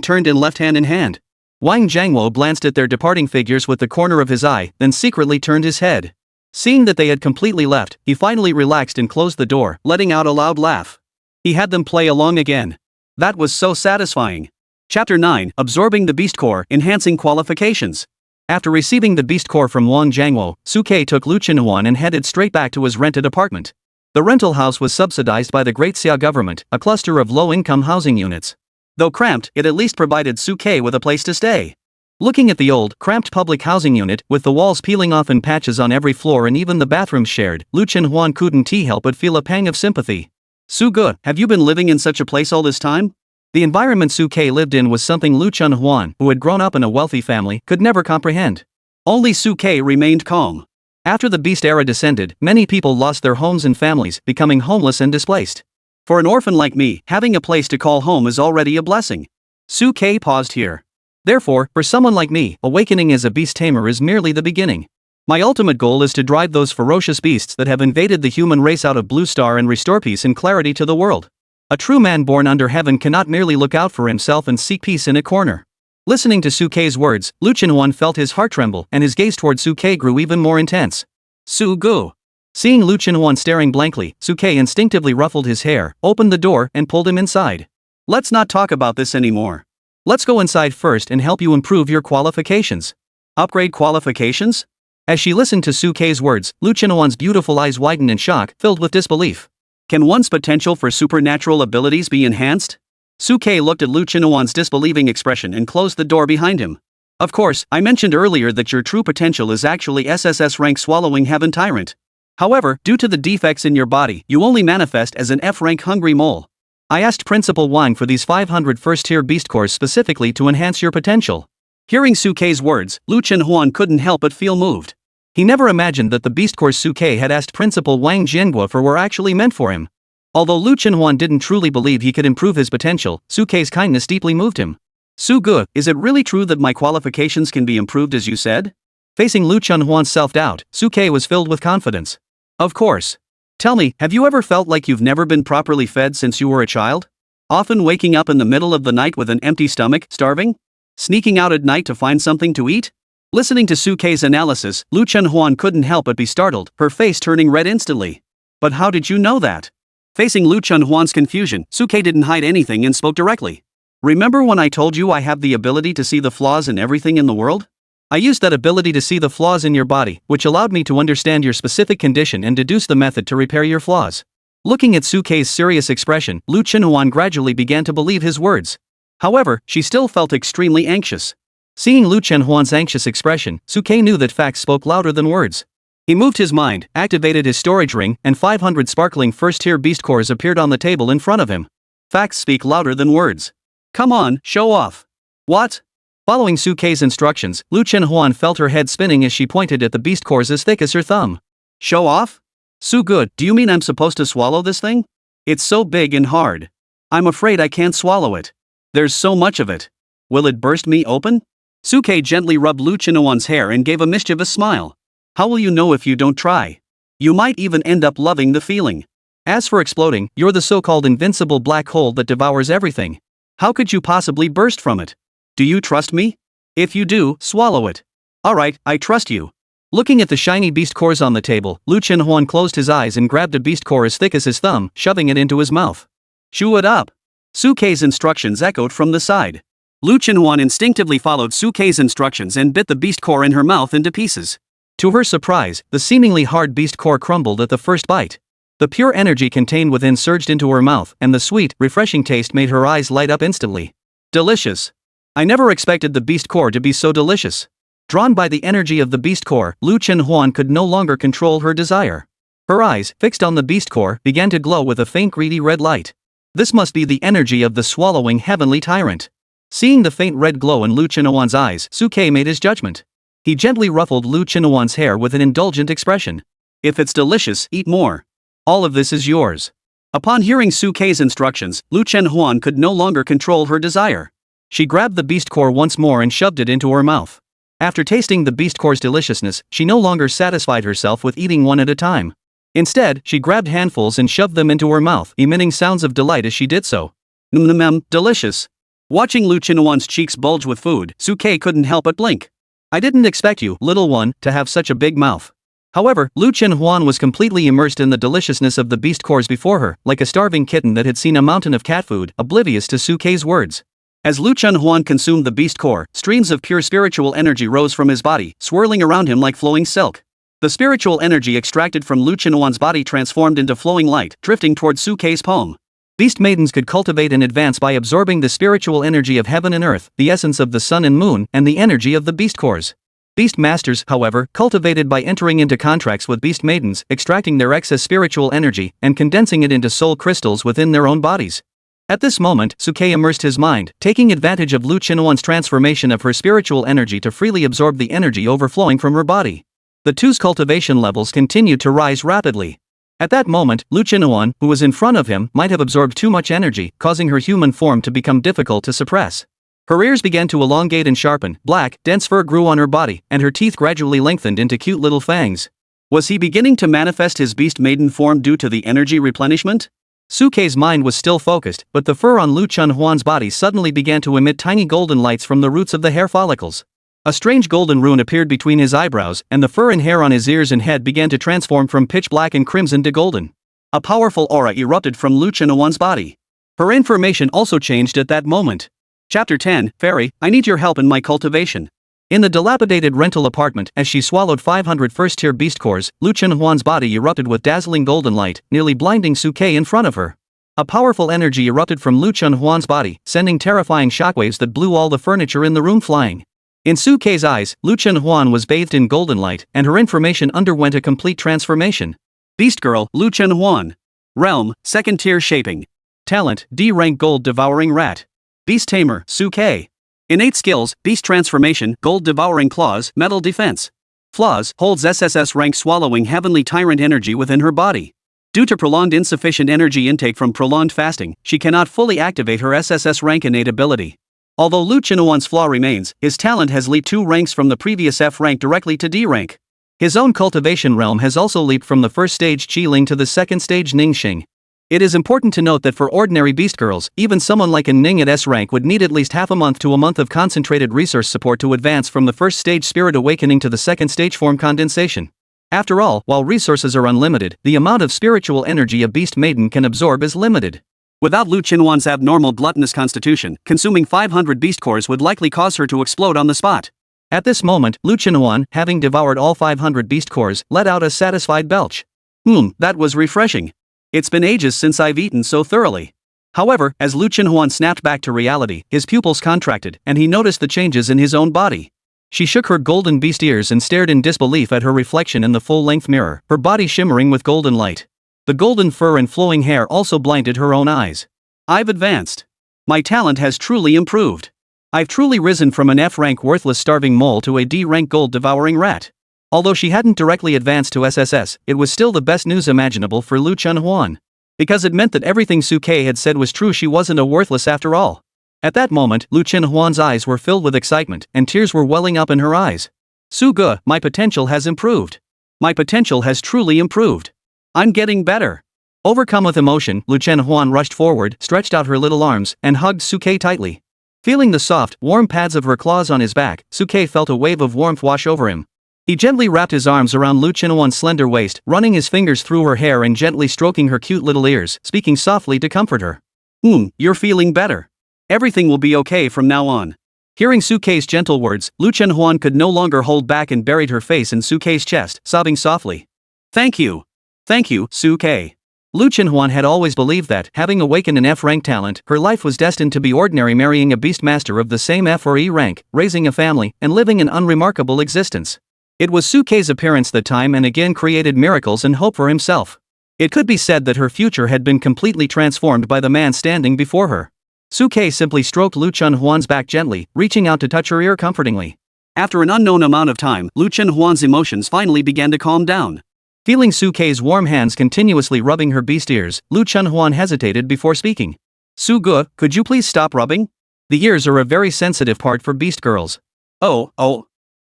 turned and left hand in hand. Wang Jiangwo glanced at their departing figures with the corner of his eye, then secretly turned his head. Seeing that they had completely left, he finally relaxed and closed the door, letting out a loud laugh. He had them play along again. That was so satisfying. Chapter 9, Absorbing the Beast Core, Enhancing Qualifications. After receiving the Beast Core from Wang Jiangwo, Suke took Lu Chenhuan and headed straight back to his rented apartment. The rental house was subsidized by the Great Xia government, a cluster of low-income housing units. Though cramped, it at least provided Suke with a place to stay. Looking at the old, cramped public housing unit, with the walls peeling off in patches on every floor and even the bathrooms shared, Lu Chenhuan couldn't help but feel a pang of sympathy. Suge, have you been living in such a place all this time? The environment Suke lived in was something Lu Chenhuan, who had grown up in a wealthy family, could never comprehend. Only Suke remained calm. After the Beast Era descended, many people lost their homes and families, becoming homeless and displaced. For an orphan like me, having a place to call home is already a blessing. Suke paused here. Therefore, for someone like me, awakening as a beast tamer is merely the beginning. My ultimate goal is to drive those ferocious beasts that have invaded the human race out of Blue Star and restore peace and clarity to the world. A true man born under heaven cannot merely look out for himself and seek peace in a corner. Listening to Suke's words, Lu Chenhuan felt his heart tremble and his gaze toward Suke grew even more intense. Su-gu. Seeing Lu Chenhuan staring blankly, Suke instinctively ruffled his hair, opened the door, and pulled him inside. Let's not talk about this anymore. Let's go inside first and help you improve your qualifications. Upgrade qualifications? As she listened to Suke's words, Lu Chenhuan's beautiful eyes widened in shock, filled with disbelief. Can one's potential for supernatural abilities be enhanced? Suke looked at Lu Chenhuan's disbelieving expression and closed the door behind him. Of course, I mentioned earlier that your true potential is actually SSS-Rank Swallowing Heaven Tyrant. However, due to the defects in your body, you only manifest as an F-rank Hungry Mole. I asked Principal Wang for these 500 first-tier beast cores specifically to enhance your potential. Hearing Suke's words, Lu Chenhuan couldn't help but feel moved. He never imagined that the beast cores Suke had asked Principal Wang Jiangua for were actually meant for him. Although Lu Chenhuan didn't truly believe he could improve his potential, Suke's kindness deeply moved him. Suge, is it really true that my qualifications can be improved as you said? Facing Lu Chenhuan's self-doubt, Suke was filled with confidence. Of course. Tell me, have you ever felt like you've never been properly fed since you were a child? Often waking up in the middle of the night with an empty stomach, starving? Sneaking out at night to find something to eat? Listening to Suke's analysis, Lu Chenhuan couldn't help but be startled, her face turning red instantly. But how did you know that? Facing Lu Chenhuan's confusion, Suke didn't hide anything and spoke directly. Remember when I told you I have the ability to see the flaws in everything in the world? I used that ability to see the flaws in your body, which allowed me to understand your specific condition and deduce the method to repair your flaws. Looking at Sukei's serious expression, Lu Chenhuan gradually began to believe his words. However, she still felt extremely anxious. Seeing Lu Chenhuan's anxious expression, Sukei knew that facts spoke louder than words. He moved his mind, activated his storage ring, and 500 sparkling first-tier beast cores appeared on the table in front of him. Facts speak louder than words. Come on, show off. What? Following Sukei's instructions, Lu Chenhuan felt her head spinning as she pointed at the beast cores as thick as her thumb. Show off? Su good, do you mean I'm supposed to swallow this thing? It's so big and hard. I'm afraid I can't swallow it. There's so much of it. Will it burst me open? Sukei gently rubbed Lu Chenhuan's hair and gave a mischievous smile. How will you know if you don't try? You might even end up loving the feeling. As for exploding, you're the so-called invincible black hole that devours everything. How could you possibly burst from it? Do you trust me? If you do, swallow it. Alright, I trust you. Looking at the shiny beast cores on the table, Lu Chenhuan closed his eyes and grabbed a beast core as thick as his thumb, shoving it into his mouth. Chew it up. Sukei's instructions echoed from the side. Lu Chenhuan instinctively followed Sukei's instructions and bit the beast core in her mouth into pieces. To her surprise, the seemingly hard beast core crumbled at the first bite. The pure energy contained within surged into her mouth, and the sweet, refreshing taste made her eyes light up instantly. Delicious. I never expected the beast core to be so delicious. Drawn by the energy of the beast core, Lu Chenhuan could no longer control her desire. Her eyes, fixed on the beast core, began to glow with a faint greedy red light. This must be the energy of the swallowing heavenly tyrant. Seeing the faint red glow in Lu Chenhuan's eyes, Sukei made his judgment. He gently ruffled Lu Chenhuan's hair with an indulgent expression. If it's delicious, eat more. All of this is yours. Upon hearing Sukei's instructions, Lu Chenhuan could no longer control her desire. She grabbed the beast core once more and shoved it into her mouth. After tasting the beast core's deliciousness, she no longer satisfied herself with eating one at a time. Instead, she grabbed handfuls and shoved them into her mouth, emitting sounds of delight as she did so. Delicious. Watching Lu Chenhuan's cheeks bulge with food, Sukei couldn't help but blink. I didn't expect you, little one, to have such a big mouth. However, Lu Chenhuan was completely immersed in the deliciousness of the beast cores before her, like a starving kitten that had seen a mountain of cat food, oblivious to Sukei's words. As Lu Chenhuan consumed the beast core, streams of pure spiritual energy rose from his body, swirling around him like flowing silk. The spiritual energy extracted from Lu Chenhuan's body transformed into flowing light, drifting towards Sukei's palm. Beast maidens could cultivate and advance by absorbing the spiritual energy of heaven and earth, the essence of the sun and moon, and the energy of the beast cores. Beast masters, however, cultivated by entering into contracts with beast maidens, extracting their excess spiritual energy, and condensing it into soul crystals within their own bodies. At this moment, Sukei immersed his mind, taking advantage of Lu Chenhuan's transformation of her spiritual energy to freely absorb the energy overflowing from her body. The two's cultivation levels continued to rise rapidly. At that moment, Lu Chenhuan, who was in front of him, might have absorbed too much energy, causing her human form to become difficult to suppress. Her ears began to elongate and sharpen, black, dense fur grew on her body, and her teeth gradually lengthened into cute little fangs. Was he beginning to manifest his beast maiden form due to the energy replenishment? Sukei's mind was still focused, but the fur on Lu Chenhuan's body suddenly began to emit tiny golden lights from the roots of the hair follicles. A strange golden rune appeared between his eyebrows, and the fur and hair on his ears and head began to transform from pitch black and crimson to golden. A powerful aura erupted from Lu Chenhuan's body. Her information also changed at that moment. Chapter 10, Fairy, I need your help in my cultivation. In the dilapidated rental apartment, as she swallowed 500 first-tier beast cores, Lu Chenhuan's body erupted with dazzling golden light, nearly blinding Sukei in front of her. A powerful energy erupted from Lu Chenhuan's body, sending terrifying shockwaves that blew all the furniture in the room flying. In Sukei's eyes, Lu Chenhuan was bathed in golden light, and her information underwent a complete transformation. Beast Girl, Lu Chenhuan. Realm, 2nd tier shaping. Talent, D rank gold devouring rat. Beast Tamer, Sukei. Innate skills, Beast Transformation, Gold Devouring Claws, Metal Defense. Flaws, holds SSS-Rank swallowing heavenly tyrant energy within her body. Due to prolonged insufficient energy intake from prolonged fasting, she cannot fully activate her SSS-Rank innate ability. Although Lu Chenhuan's flaw remains, his talent has leaped 2 ranks from the previous F rank directly to D rank. His own cultivation realm has also leaped from the first stage Qi-Ling to the second stage Ningxing. It is important to note that for ordinary beast girls, even someone like a Ning at S rank would need at least half a month to a month of concentrated resource support to advance from the first stage spirit awakening to the second stage form condensation. After all, while resources are unlimited, the amount of spiritual energy a beast maiden can absorb is limited. Without Lu Chenhuan's abnormal gluttonous constitution, consuming 500 beast cores would likely cause her to explode on the spot. At this moment, Lu Chenhuan, having devoured all 500 beast cores, let out a satisfied belch. That was refreshing. It's been ages since I've eaten so thoroughly. However, as Lu Chenhuan snapped back to reality, his pupils contracted, and he noticed the changes in his own body. She shook her golden beast ears and stared in disbelief at her reflection in the full-length mirror, her body shimmering with golden light. The golden fur and flowing hair also blinded her own eyes. I've advanced. My talent has truly improved. I've truly risen from an F-rank worthless starving mole to a D-rank gold-devouring rat. Although she hadn't directly advanced to SSS, it was still the best news imaginable for Lu Chenhuan. Because it meant that everything Su Ke had said was true, she wasn't a worthless after all. At that moment, Lu Chenhuan's eyes were filled with excitement, and tears were welling up in her eyes. Su Ge, my potential has improved. My potential has truly improved. I'm getting better. Overcome with emotion, Lu Chenhuan rushed forward, stretched out her little arms, and hugged Su Ke tightly. Feeling the soft, warm pads of her claws on his back, Su Ke felt a wave of warmth wash over him. He gently wrapped his arms around Lu Chenhuan's slender waist, running his fingers through her hair and gently stroking her cute little ears, speaking softly to comfort her. You're feeling better. Everything will be okay from now on. Hearing Su Ke's gentle words, Lu Chenhuan could no longer hold back and buried her face in Su Ke's chest, sobbing softly. Thank you. Thank you, Su Ke. Lu Chenhuan had always believed that, having awakened an F-rank talent, her life was destined to be ordinary, marrying a beast master of the same F or E rank, raising a family, and living an unremarkable existence. It was Su Ke's appearance that time and again created miracles and hope for himself. It could be said that her future had been completely transformed by the man standing before her. Su Ke simply stroked Lu Chenhuan's back gently, reaching out to touch her ear comfortingly. After an unknown amount of time, Lu Chenhuan's emotions finally began to calm down. Feeling Su Ke's warm hands continuously rubbing her beast ears, Lu Chenhuan hesitated before speaking. Su Ge, could you please stop rubbing? The ears are a very sensitive part for beast girls. Oh.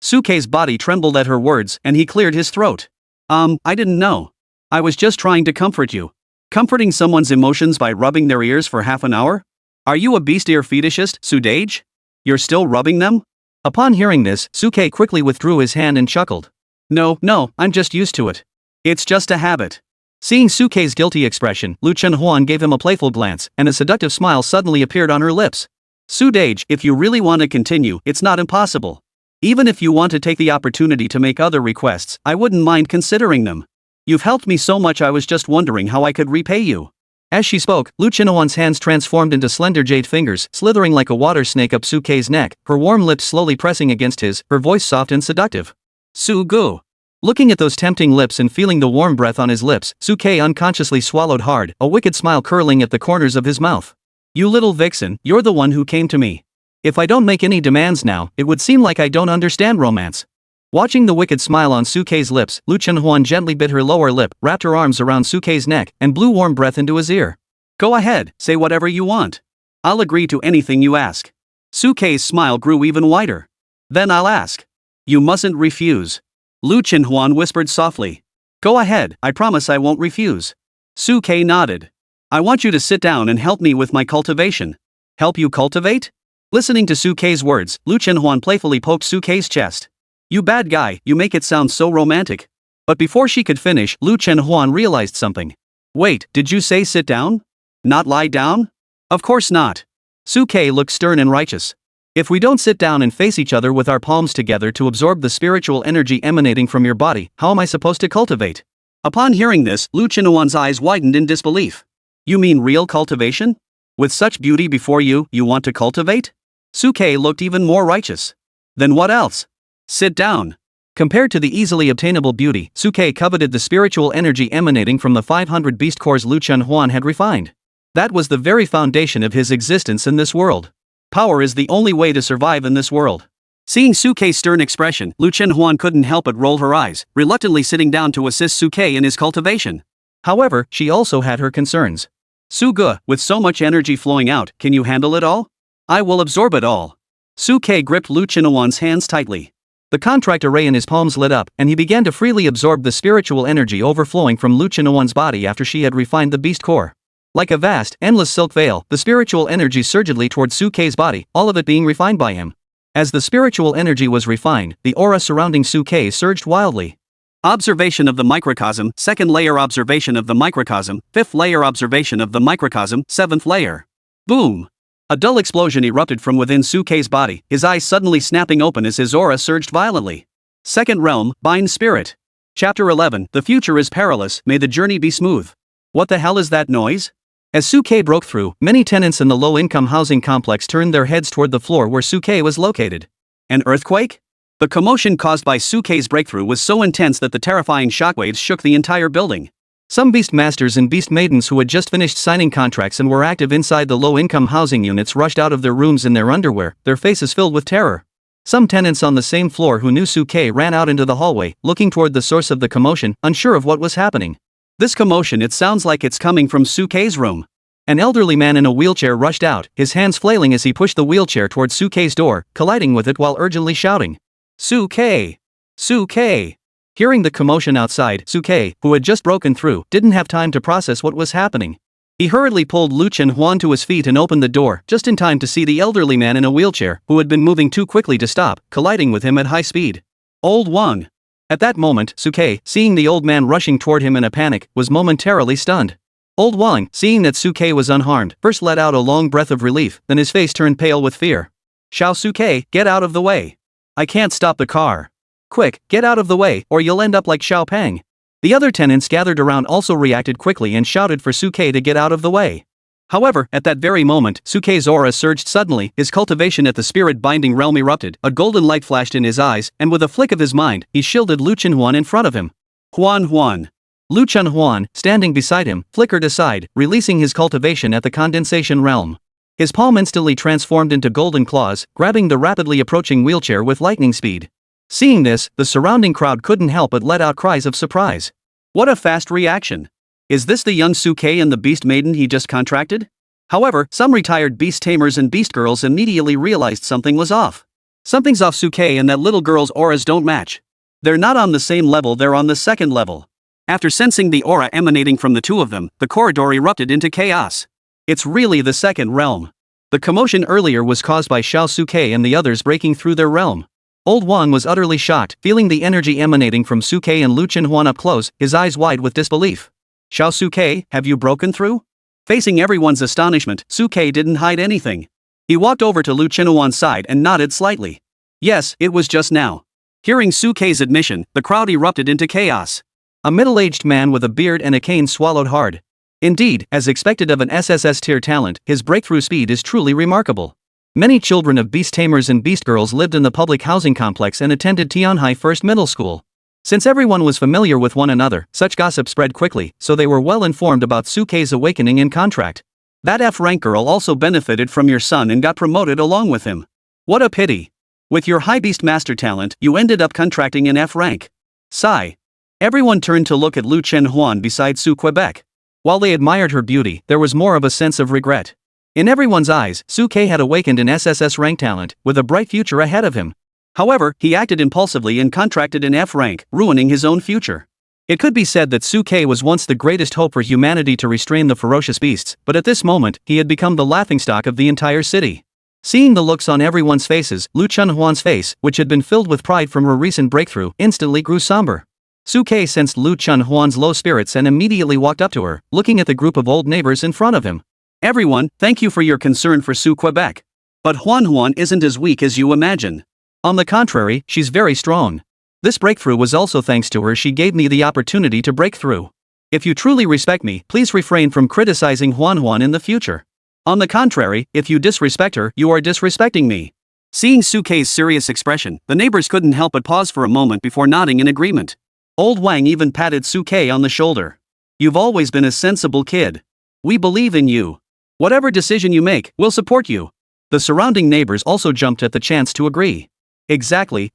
Su Ke's body trembled at her words, and he cleared his throat. I didn't know. I was just trying to comfort you. Comforting someone's emotions by rubbing their ears for half an hour? Are you a beast ear fetishist, Su Dage? You're still rubbing them? Upon hearing this, Su Ke quickly withdrew his hand and chuckled. No, I'm just used to it. It's just a habit. Seeing Su Ke's guilty expression, Lu Chenhuan gave him a playful glance, and a seductive smile suddenly appeared on her lips. Su Dage, if you really want to continue, it's not impossible. Even if you want to take the opportunity to make other requests, I wouldn't mind considering them. You've helped me so much, I was just wondering how I could repay you. As she spoke, Lu Chenhuan's hands transformed into slender jade fingers, slithering like a water snake up Su Ke's neck, her warm lips slowly pressing against his, her voice soft and seductive. Su Ge. Looking at those tempting lips and feeling the warm breath on his lips, Su Ke unconsciously swallowed hard, a wicked smile curling at the corners of his mouth. You little vixen, you're the one who came to me. If I don't make any demands now, it would seem like I don't understand romance. Watching the wicked smile on Su Ke's lips, Lu Chenhuan gently bit her lower lip, wrapped her arms around Su Ke's neck, and blew warm breath into his ear. Go ahead, say whatever you want. I'll agree to anything you ask. Su Ke's smile grew even wider. Then I'll ask. You mustn't refuse. Lu Chenhuan whispered softly. Go ahead, I promise I won't refuse. Su Ke nodded. I want you to sit down and help me with my cultivation. Help you cultivate? Listening to Su Ke's words, Lu Chenhuan playfully poked Su Ke's chest. You bad guy, you make it sound so romantic. But before she could finish, Lu Chenhuan realized something. Wait, did you say sit down? Not lie down? Of course not. Su Ke looked stern and righteous. If we don't sit down and face each other with our palms together to absorb the spiritual energy emanating from your body, how am I supposed to cultivate? Upon hearing this, Lu Chenhuan's eyes widened in disbelief. You mean real cultivation? With such beauty before you, you want to cultivate? Su Ke looked even more righteous. Then what else? Sit down. Compared to the easily obtainable beauty, Su Ke coveted the spiritual energy emanating from the 500 beast cores Lu Chenhuan had refined. That was the very foundation of his existence in this world. Power is the only way to survive in this world. Seeing Su Ke's stern expression, Lu Chenhuan couldn't help but roll her eyes, reluctantly sitting down to assist Su Ke in his cultivation. However, she also had her concerns. Su Ge, with so much energy flowing out, can you handle it all? I will absorb it all. Su Ke gripped Lu Chenhuan's hands tightly. The contract array in his palms lit up, and he began to freely absorb the spiritual energy overflowing from Lu Chenhuan's body after she had refined the beast core. Like a vast, endless silk veil, the spiritual energy surged towards Su Ke's body, all of it being refined by him. As the spiritual energy was refined, the aura surrounding Su Ke surged wildly. Observation of the microcosm, second layer observation of the microcosm, fifth layer observation of the microcosm, seventh layer. Boom! A dull explosion erupted from within Su Ke's body, his eyes suddenly snapping open as his aura surged violently. Second realm, bind spirit. Chapter 11, the future is perilous, may the journey be smooth. What the hell is that noise? As Suke broke through, many tenants in the low-income housing complex turned their heads toward the floor where Suke was located. An earthquake? The commotion caused by Suke's breakthrough was so intense that the terrifying shockwaves shook the entire building. Some beast masters and beast maidens who had just finished signing contracts and were active inside the low-income housing units rushed out of their rooms in their underwear, their faces filled with terror. Some tenants on the same floor who knew Suke ran out into the hallway, looking toward the source of the commotion, unsure of what was happening. This commotion, it sounds like it's coming from Suke's room. An elderly man in a wheelchair rushed out, his hands flailing as he pushed the wheelchair toward Suke's door, colliding with it while urgently shouting, "Suke! Suke!" Hearing the commotion outside, Suke, who had just broken through, didn't have time to process what was happening. He hurriedly pulled Lu Chenhuan to his feet and opened the door, just in time to see the elderly man in a wheelchair, who had been moving too quickly to stop, colliding with him at high speed. Old Wang. At that moment, Suke, seeing the old man rushing toward him in a panic, was momentarily stunned. Old Wang, seeing that Suke was unharmed, first let out a long breath of relief, then his face turned pale with fear. "Xiao Suke, get out of the way. I can't stop the car. Quick, get out of the way, or you'll end up like Xiao Peng." The other tenants gathered around also reacted quickly and shouted for Suke to get out of the way. However, at that very moment, Suke's aura surged suddenly, his cultivation at the spirit-binding realm erupted, a golden light flashed in his eyes, and with a flick of his mind, he shielded Lu Chenhuan in front of him. Huan. Lu Chenhuan, standing beside him, flickered aside, releasing his cultivation at the condensation realm. His palm instantly transformed into golden claws, grabbing the rapidly approaching wheelchair with lightning speed. Seeing this, the surrounding crowd couldn't help but let out cries of surprise. What a fast reaction! Is this the young Suke and the beast maiden he just contracted? However, some retired beast tamers and beast girls immediately realized something was off. Something's off. Suke and that little girl's auras don't match. They're not on the same level, they're on the second level. After sensing the aura emanating from the two of them, the corridor erupted into chaos. It's really the second realm. The commotion earlier was caused by Xiao Suke and the others breaking through their realm. Old Wang was utterly shocked, feeling the energy emanating from Suke and Lu Chenhuan up close, his eyes wide with disbelief. "Xiao Suke, have you broken through?" Facing everyone's astonishment, Suke didn't hide anything. He walked over to Lu Chenhuan's side and nodded slightly. Yes, it was just now. Hearing Suke's admission, the crowd erupted into chaos. A middle-aged man with a beard and a cane swallowed hard. Indeed, as expected of an SSS tier talent, his breakthrough speed is truly remarkable. Many children of beast tamers and beast girls lived in the public housing complex and attended Tianhai First Middle School. Since everyone was familiar with one another, such gossip spread quickly, so they were well informed about Suke's awakening and contract. That F-rank girl also benefited from your son and got promoted along with him. What a pity. With your high beast master talent, you ended up contracting in F-rank. Sigh. Everyone turned to look at Lu Chenhuan beside Su Quebec. While they admired her beauty, there was more of a sense of regret. In everyone's eyes, Suke had awakened an SSS-rank talent, with a bright future ahead of him. However, he acted impulsively and contracted in F-rank, ruining his own future. It could be said that Suke was once the greatest hope for humanity to restrain the ferocious beasts, but at this moment, he had become the laughingstock of the entire city. Seeing the looks on everyone's faces, Lu Chenhuan's face, which had been filled with pride from her recent breakthrough, instantly grew somber. Suke sensed Lu Chenhuan's low spirits and immediately walked up to her, looking at the group of old neighbors in front of him. "Everyone, thank you for your concern for Su Quebec. But Huan isn't as weak as you imagine. On the contrary, she's very strong. This breakthrough was also thanks to her. She gave me the opportunity to break through. If you truly respect me, please refrain from criticizing Huan in the future. On the contrary, if you disrespect her, you are disrespecting me." Seeing Suke's serious expression, the neighbors couldn't help but pause for a moment before nodding in agreement. Old Wang even patted Suke on the shoulder. "You've always been a sensible kid. We believe in you. Whatever decision you make, we'll support you." The surrounding neighbors also jumped at the chance to agree. Exactly.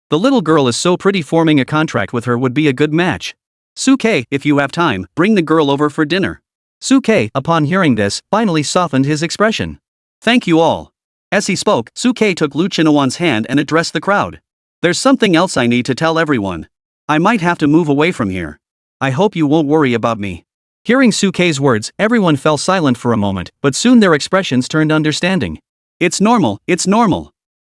The little girl is so pretty, forming a contract with her would be a good match. "Suke, if you have time, bring the girl over for dinner." Suke, upon hearing this, finally softened his expression. "Thank you all." As he spoke, Suke took Lu Chenhuan's hand and addressed the crowd. "There's something else I need to tell everyone. I might have to move away from here. I hope you won't worry about me." Hearing Suke's words, everyone fell silent for a moment, but soon their expressions turned understanding. It's normal.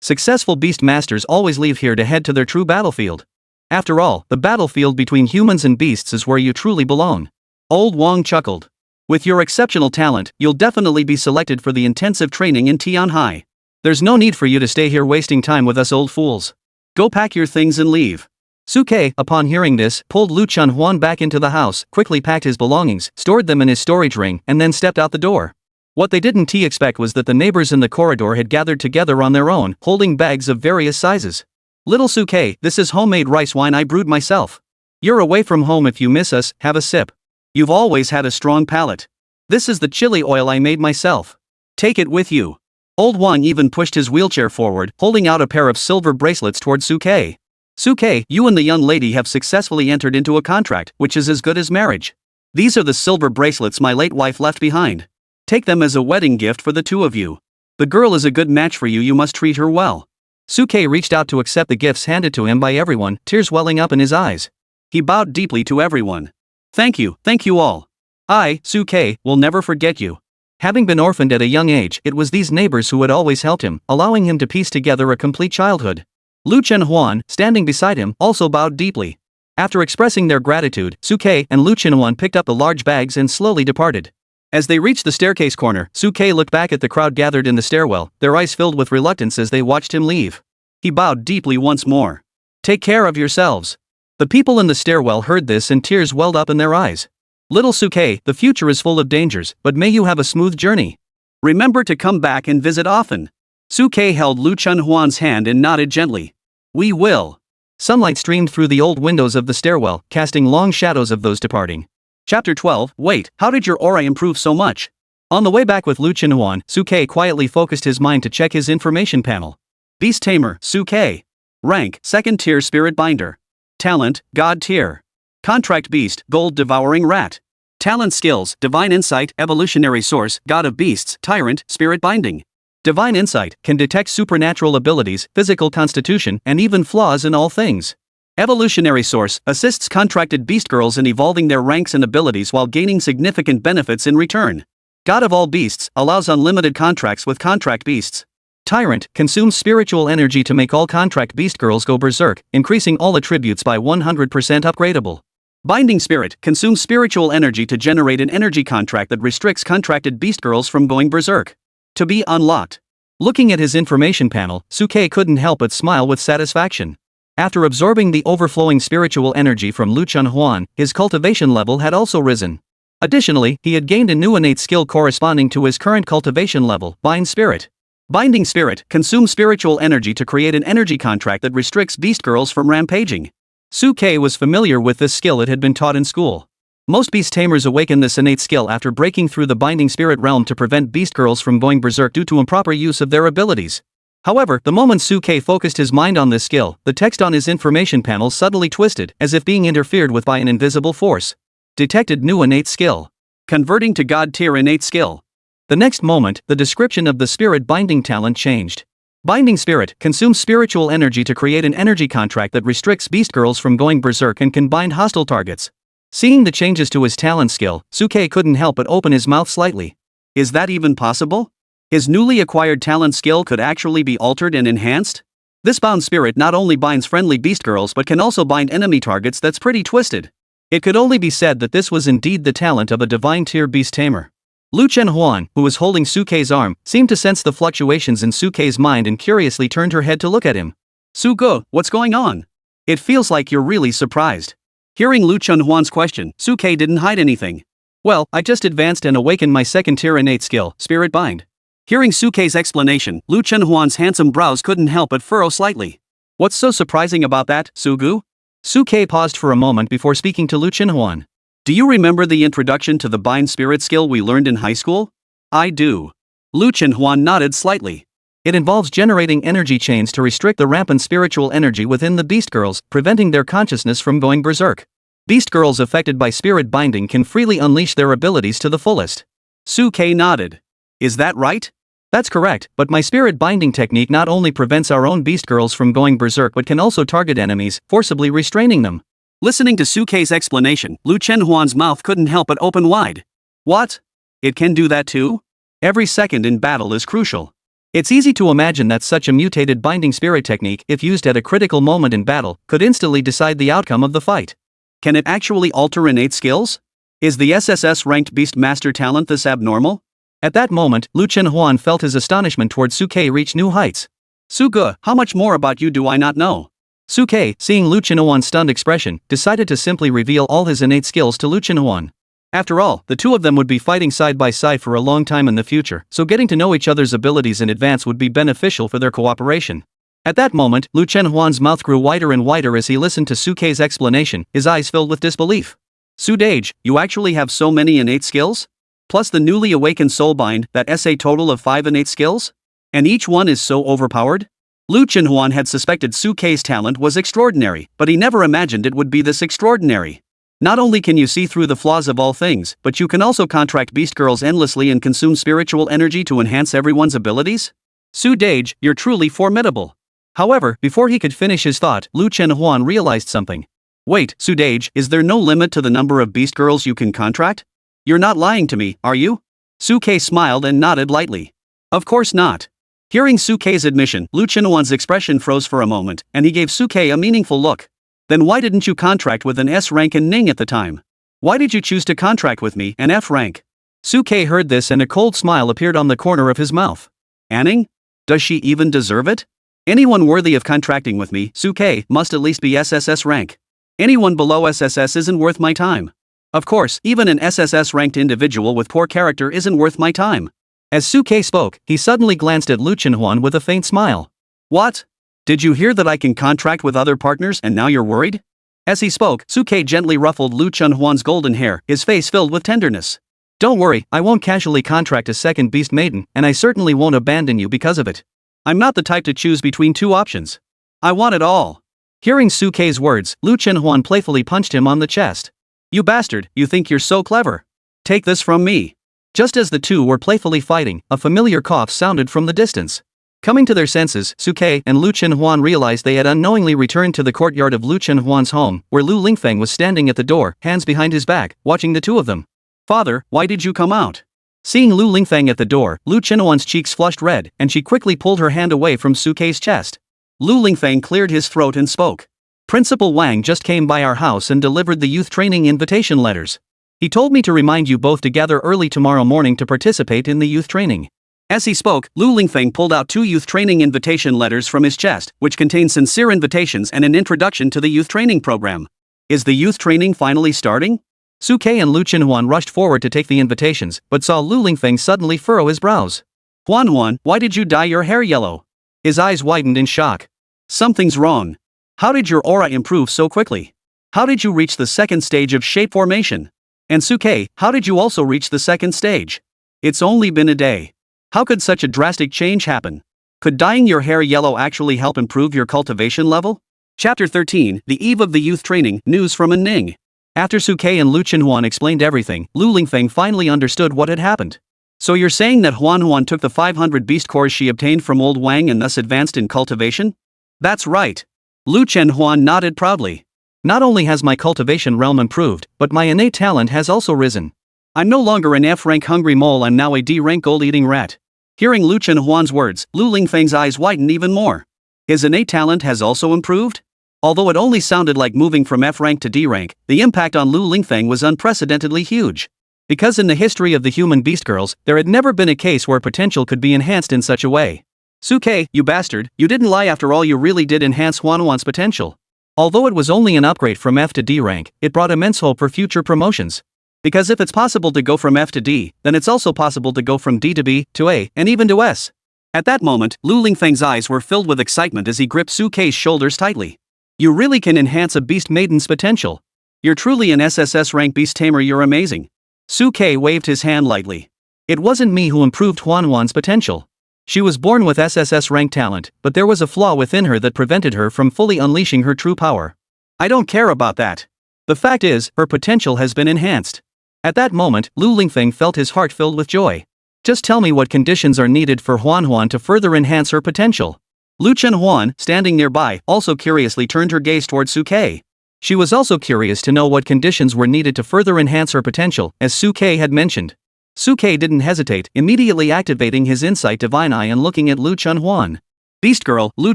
Successful beast masters always leave here to head to their true battlefield. After all, the battlefield between humans and beasts is where you truly belong. Old Wang chuckled. "With your exceptional talent, you'll definitely be selected for the intensive training in Tianhai. There's no need for you to stay here wasting time with us old fools. Go pack your things and leave." Suke, upon hearing this, pulled Lu Chunhuan back into the house, quickly packed his belongings, stored them in his storage ring, and then stepped out the door. What they didn't expect was that the neighbors in the corridor had gathered together on their own, holding bags of various sizes. Little Suke, this is homemade rice wine I brewed myself. You're away from home if you miss us, have a sip. You've always had a strong palate. This is the chili oil I made myself. Take it with you. Old Wang even pushed his wheelchair forward, holding out a pair of silver bracelets toward Suke. Suke, you and the young lady have successfully entered into a contract, which is as good as marriage. These are the silver bracelets my late wife left behind. Take them as a wedding gift for the two of you. The girl is a good match for you, you must treat her well. Suke reached out to accept the gifts handed to him by everyone, tears welling up in his eyes. He bowed deeply to everyone. Thank you all. I, Suke, will never forget you. Having been orphaned at a young age, it was these neighbors who had always helped him, allowing him to piece together a complete childhood. Lu Chenhuan, standing beside him, also bowed deeply. After expressing their gratitude, Suke and Lu Chenhuan picked up the large bags and slowly departed. As they reached the staircase corner, Suke looked back at the crowd gathered in the stairwell, their eyes filled with reluctance as they watched him leave. He bowed deeply once more. Take care of yourselves. The people in the stairwell heard this and tears welled up in their eyes. Little Suke, the future is full of dangers, but may you have a smooth journey. Remember to come back and visit often. Suke held Lu Chunhuan's hand and nodded gently. We will. Sunlight streamed through the old windows of the stairwell, casting long shadows of those departing. Chapter 12. Wait, how did your aura improve so much? On the way back with Lu Chenhuan, Suke quietly focused his mind to check his information panel. Beast Tamer, Suke. Rank, 2nd tier Spirit Binder. Talent, God tier. Contract Beast, Gold Devouring Rat. Talent Skills, Divine Insight, Evolutionary Source, God of Beasts, Tyrant, Spirit Binding. Divine Insight can detect supernatural abilities, physical constitution, and even flaws in all things. Evolutionary Source assists contracted beast girls in evolving their ranks and abilities while gaining significant benefits in return. God of all Beasts allows unlimited contracts with contract beasts. Tyrant consumes spiritual energy to make all contract beast girls go berserk, increasing all attributes by 100% upgradable. Binding Spirit consumes spiritual energy to generate an energy contract that restricts contracted beast girls from going berserk. To be unlocked. Looking at his information panel, Suke couldn't help but smile with satisfaction. After absorbing the overflowing spiritual energy from Lu Chunhuan, his cultivation level had also risen. Additionally, he had gained a new innate skill corresponding to his current cultivation level, Bind Spirit. Binding Spirit consumes spiritual energy to create an energy contract that restricts beast girls from rampaging. Suke was familiar with this skill, it had been taught in school. Most beast tamers awaken this innate skill after breaking through the Binding Spirit realm to prevent beast girls from going berserk due to improper use of their abilities. However, the moment Suke focused his mind on this skill, the text on his information panel suddenly twisted, as if being interfered with by an invisible force. Detected new innate skill. Converting to God tier innate skill. The next moment, the description of the spirit binding talent changed. Binding Spirit consumes spiritual energy to create an energy contract that restricts beast girls from going berserk and can bind hostile targets. Seeing the changes to his talent skill, Suke couldn't help but open his mouth slightly. Is that even possible? His newly acquired talent skill could actually be altered and enhanced? This bound spirit not only binds friendly beast girls but can also bind enemy targets. That's pretty twisted. It could only be said that this was indeed the talent of a divine tier beast tamer. Lu Chenhuan, who was holding Suke's arm, seemed to sense the fluctuations in Suke's mind and curiously turned her head to look at him. Suke, what's going on? It feels like you're really surprised. Hearing Lu Chenhuan's question, Suke didn't hide anything. Well, I just advanced and awakened my 2nd tier innate skill, Spirit Bind. Hearing Suke's explanation, Lu Chenhuan's handsome brows couldn't help but furrow slightly. What's so surprising about that, Sugu? Suke paused for a moment before speaking to Lu Chenhuan. Do you remember the introduction to the Bind Spirit skill we learned in high school? I do. Lu Chenhuan nodded slightly. It involves generating energy chains to restrict the rampant spiritual energy within the beast girls, preventing their consciousness from going berserk. Beast girls affected by spirit binding can freely unleash their abilities to the fullest. Suke nodded. Is that right? That's correct, but my spirit binding technique not only prevents our own beast girls from going berserk but can also target enemies, forcibly restraining them. Listening to Suke's explanation, Lu Chenhuan's mouth couldn't help but open wide. What? It can do that too? Every second in battle is crucial. It's easy to imagine that such a mutated binding spirit technique, if used at a critical moment in battle, could instantly decide the outcome of the fight. Can it actually alter innate skills? Is the SSS-ranked Beast Master talent this abnormal? At that moment, Lu Chenhuan felt his astonishment towards Suke reach new heights. Suge, how much more about you do I not know? Suke, seeing Lu Chenhuan's stunned expression, decided to simply reveal all his innate skills to Lu Chenhuan. After all, the two of them would be fighting side by side for a long time in the future, so getting to know each other's abilities in advance would be beneficial for their cooperation. At that moment, Lu Chenhuan's mouth grew wider and wider as he listened to Suke's explanation, his eyes filled with disbelief. Sudage, you actually have so many innate skills? Plus the newly awakened soulbind, that's a total of 5 innate skills? And each one is so overpowered? Lu Chenhuan had suspected Suke's talent was extraordinary, but he never imagined it would be this extraordinary. Not only can you see through the flaws of all things, but you can also contract beast girls endlessly and consume spiritual energy to enhance everyone's abilities? Sudage, you're truly formidable. However, before he could finish his thought, Lu Chenhuan realized something. Wait, Sudage, is there no limit to the number of beast girls you can contract? You're not lying to me, are you? Suke smiled and nodded lightly. Of course not. Hearing Suke's admission, Lu Chenhuan's expression froze for a moment, and he gave Suke a meaningful look. Then why didn't you contract with an S rank and Ning at the time? Why did you choose to contract with me, an F rank? Suke heard this and a cold smile appeared on the corner of his mouth. Anning? Does she even deserve it? Anyone worthy of contracting with me, Suke, must at least be SSS rank. Anyone below SSS isn't worth my time. Of course, even an SSS ranked individual with poor character isn't worth my time. As Suke spoke, he suddenly glanced at Lu Chenhuan with a faint smile. What? Did you hear that I can contract with other partners and now you're worried? As he spoke, Suke gently ruffled Lu Chenhuan's golden hair, his face filled with tenderness. Don't worry, I won't casually contract a second beast maiden, and I certainly won't abandon you because of it. I'm not the type to choose between two options. I want it all. Hearing Suke's words, Lu Chenhuan playfully punched him on the chest. You bastard, you think you're so clever? Take this from me. Just as the two were playfully fighting, a familiar cough sounded from the distance. Coming to their senses, Suke and Lu Chenhuan realized they had unknowingly returned to the courtyard of Lu Chenhuan's home, where Lu Lingfeng was standing at the door, hands behind his back, watching the two of them. Father, why did you come out? Seeing Lu Lingfeng at the door, Lu Chenhuan's cheeks flushed red, and she quickly pulled her hand away from Suke's chest. Lu Lingfeng cleared his throat and spoke. Principal Wang just came by our house and delivered the youth training invitation letters. He told me to remind you both to gather early tomorrow morning to participate in the youth training. As he spoke, Lu Lingfeng pulled out 2 youth training invitation letters from his chest, which contained sincere invitations and an introduction to the youth training program. Is the youth training finally starting? Suke and Lu Chenhuan rushed forward to take the invitations, but saw Lu Lingfeng suddenly furrow his brows. Huan, why did you dye your hair yellow? His eyes widened in shock. Something's wrong. How did your aura improve so quickly? How did you reach the second stage of shape formation? And Suke, how did you also reach the second stage? It's only been a day. How could such a drastic change happen? Could dyeing your hair yellow actually help improve your cultivation level? Chapter 13, The Eve of the Youth Training, News from Ning. After Suke and Lu Chenhuan explained everything, Lu Lingfeng finally understood what had happened. So you're saying that Huan took the 500 beast cores she obtained from old Wang and thus advanced in cultivation? That's right. Lu Chenhuan nodded proudly. Not only has my cultivation realm improved, but my innate talent has also risen. I'm no longer an F-rank hungry mole, I'm now a D-rank gold-eating rat. Hearing Lu Chenhuan's words, Lu Lingfeng's eyes widened even more. His innate talent has also improved? Although it only sounded like moving from F-rank to D-rank, the impact on Lu Lingfeng was unprecedentedly huge. Because in the history of the human beast girls, there had never been a case where potential could be enhanced in such a way. Suke, you bastard, you didn't lie after all, you really did enhance Huan's potential. Although it was only an upgrade from F to D rank, it brought immense hope for future promotions. Because if it's possible to go from F to D, then it's also possible to go from D to B, to A, and even to S. At that moment, Lu Lingfeng's eyes were filled with excitement as he gripped Suke's shoulders tightly. You really can enhance a beast maiden's potential. You're truly an SSS-Rank beast tamer, you're amazing. Suke waved his hand lightly. It wasn't me who improved Huan's potential. She was born with SSS-Rank talent, but there was a flaw within her that prevented her from fully unleashing her true power. I don't care about that. The fact is, her potential has been enhanced. At that moment, Lu Lingfeng felt his heart filled with joy. Just tell me what conditions are needed for Huan to further enhance her potential. Lu Chenhuan, standing nearby, also curiously turned her gaze toward Suke. She was also curious to know what conditions were needed to further enhance her potential, as Suke had mentioned. Suke didn't hesitate, immediately activating his insight divine eye and looking at Lu Chenhuan. Beast Girl, Lu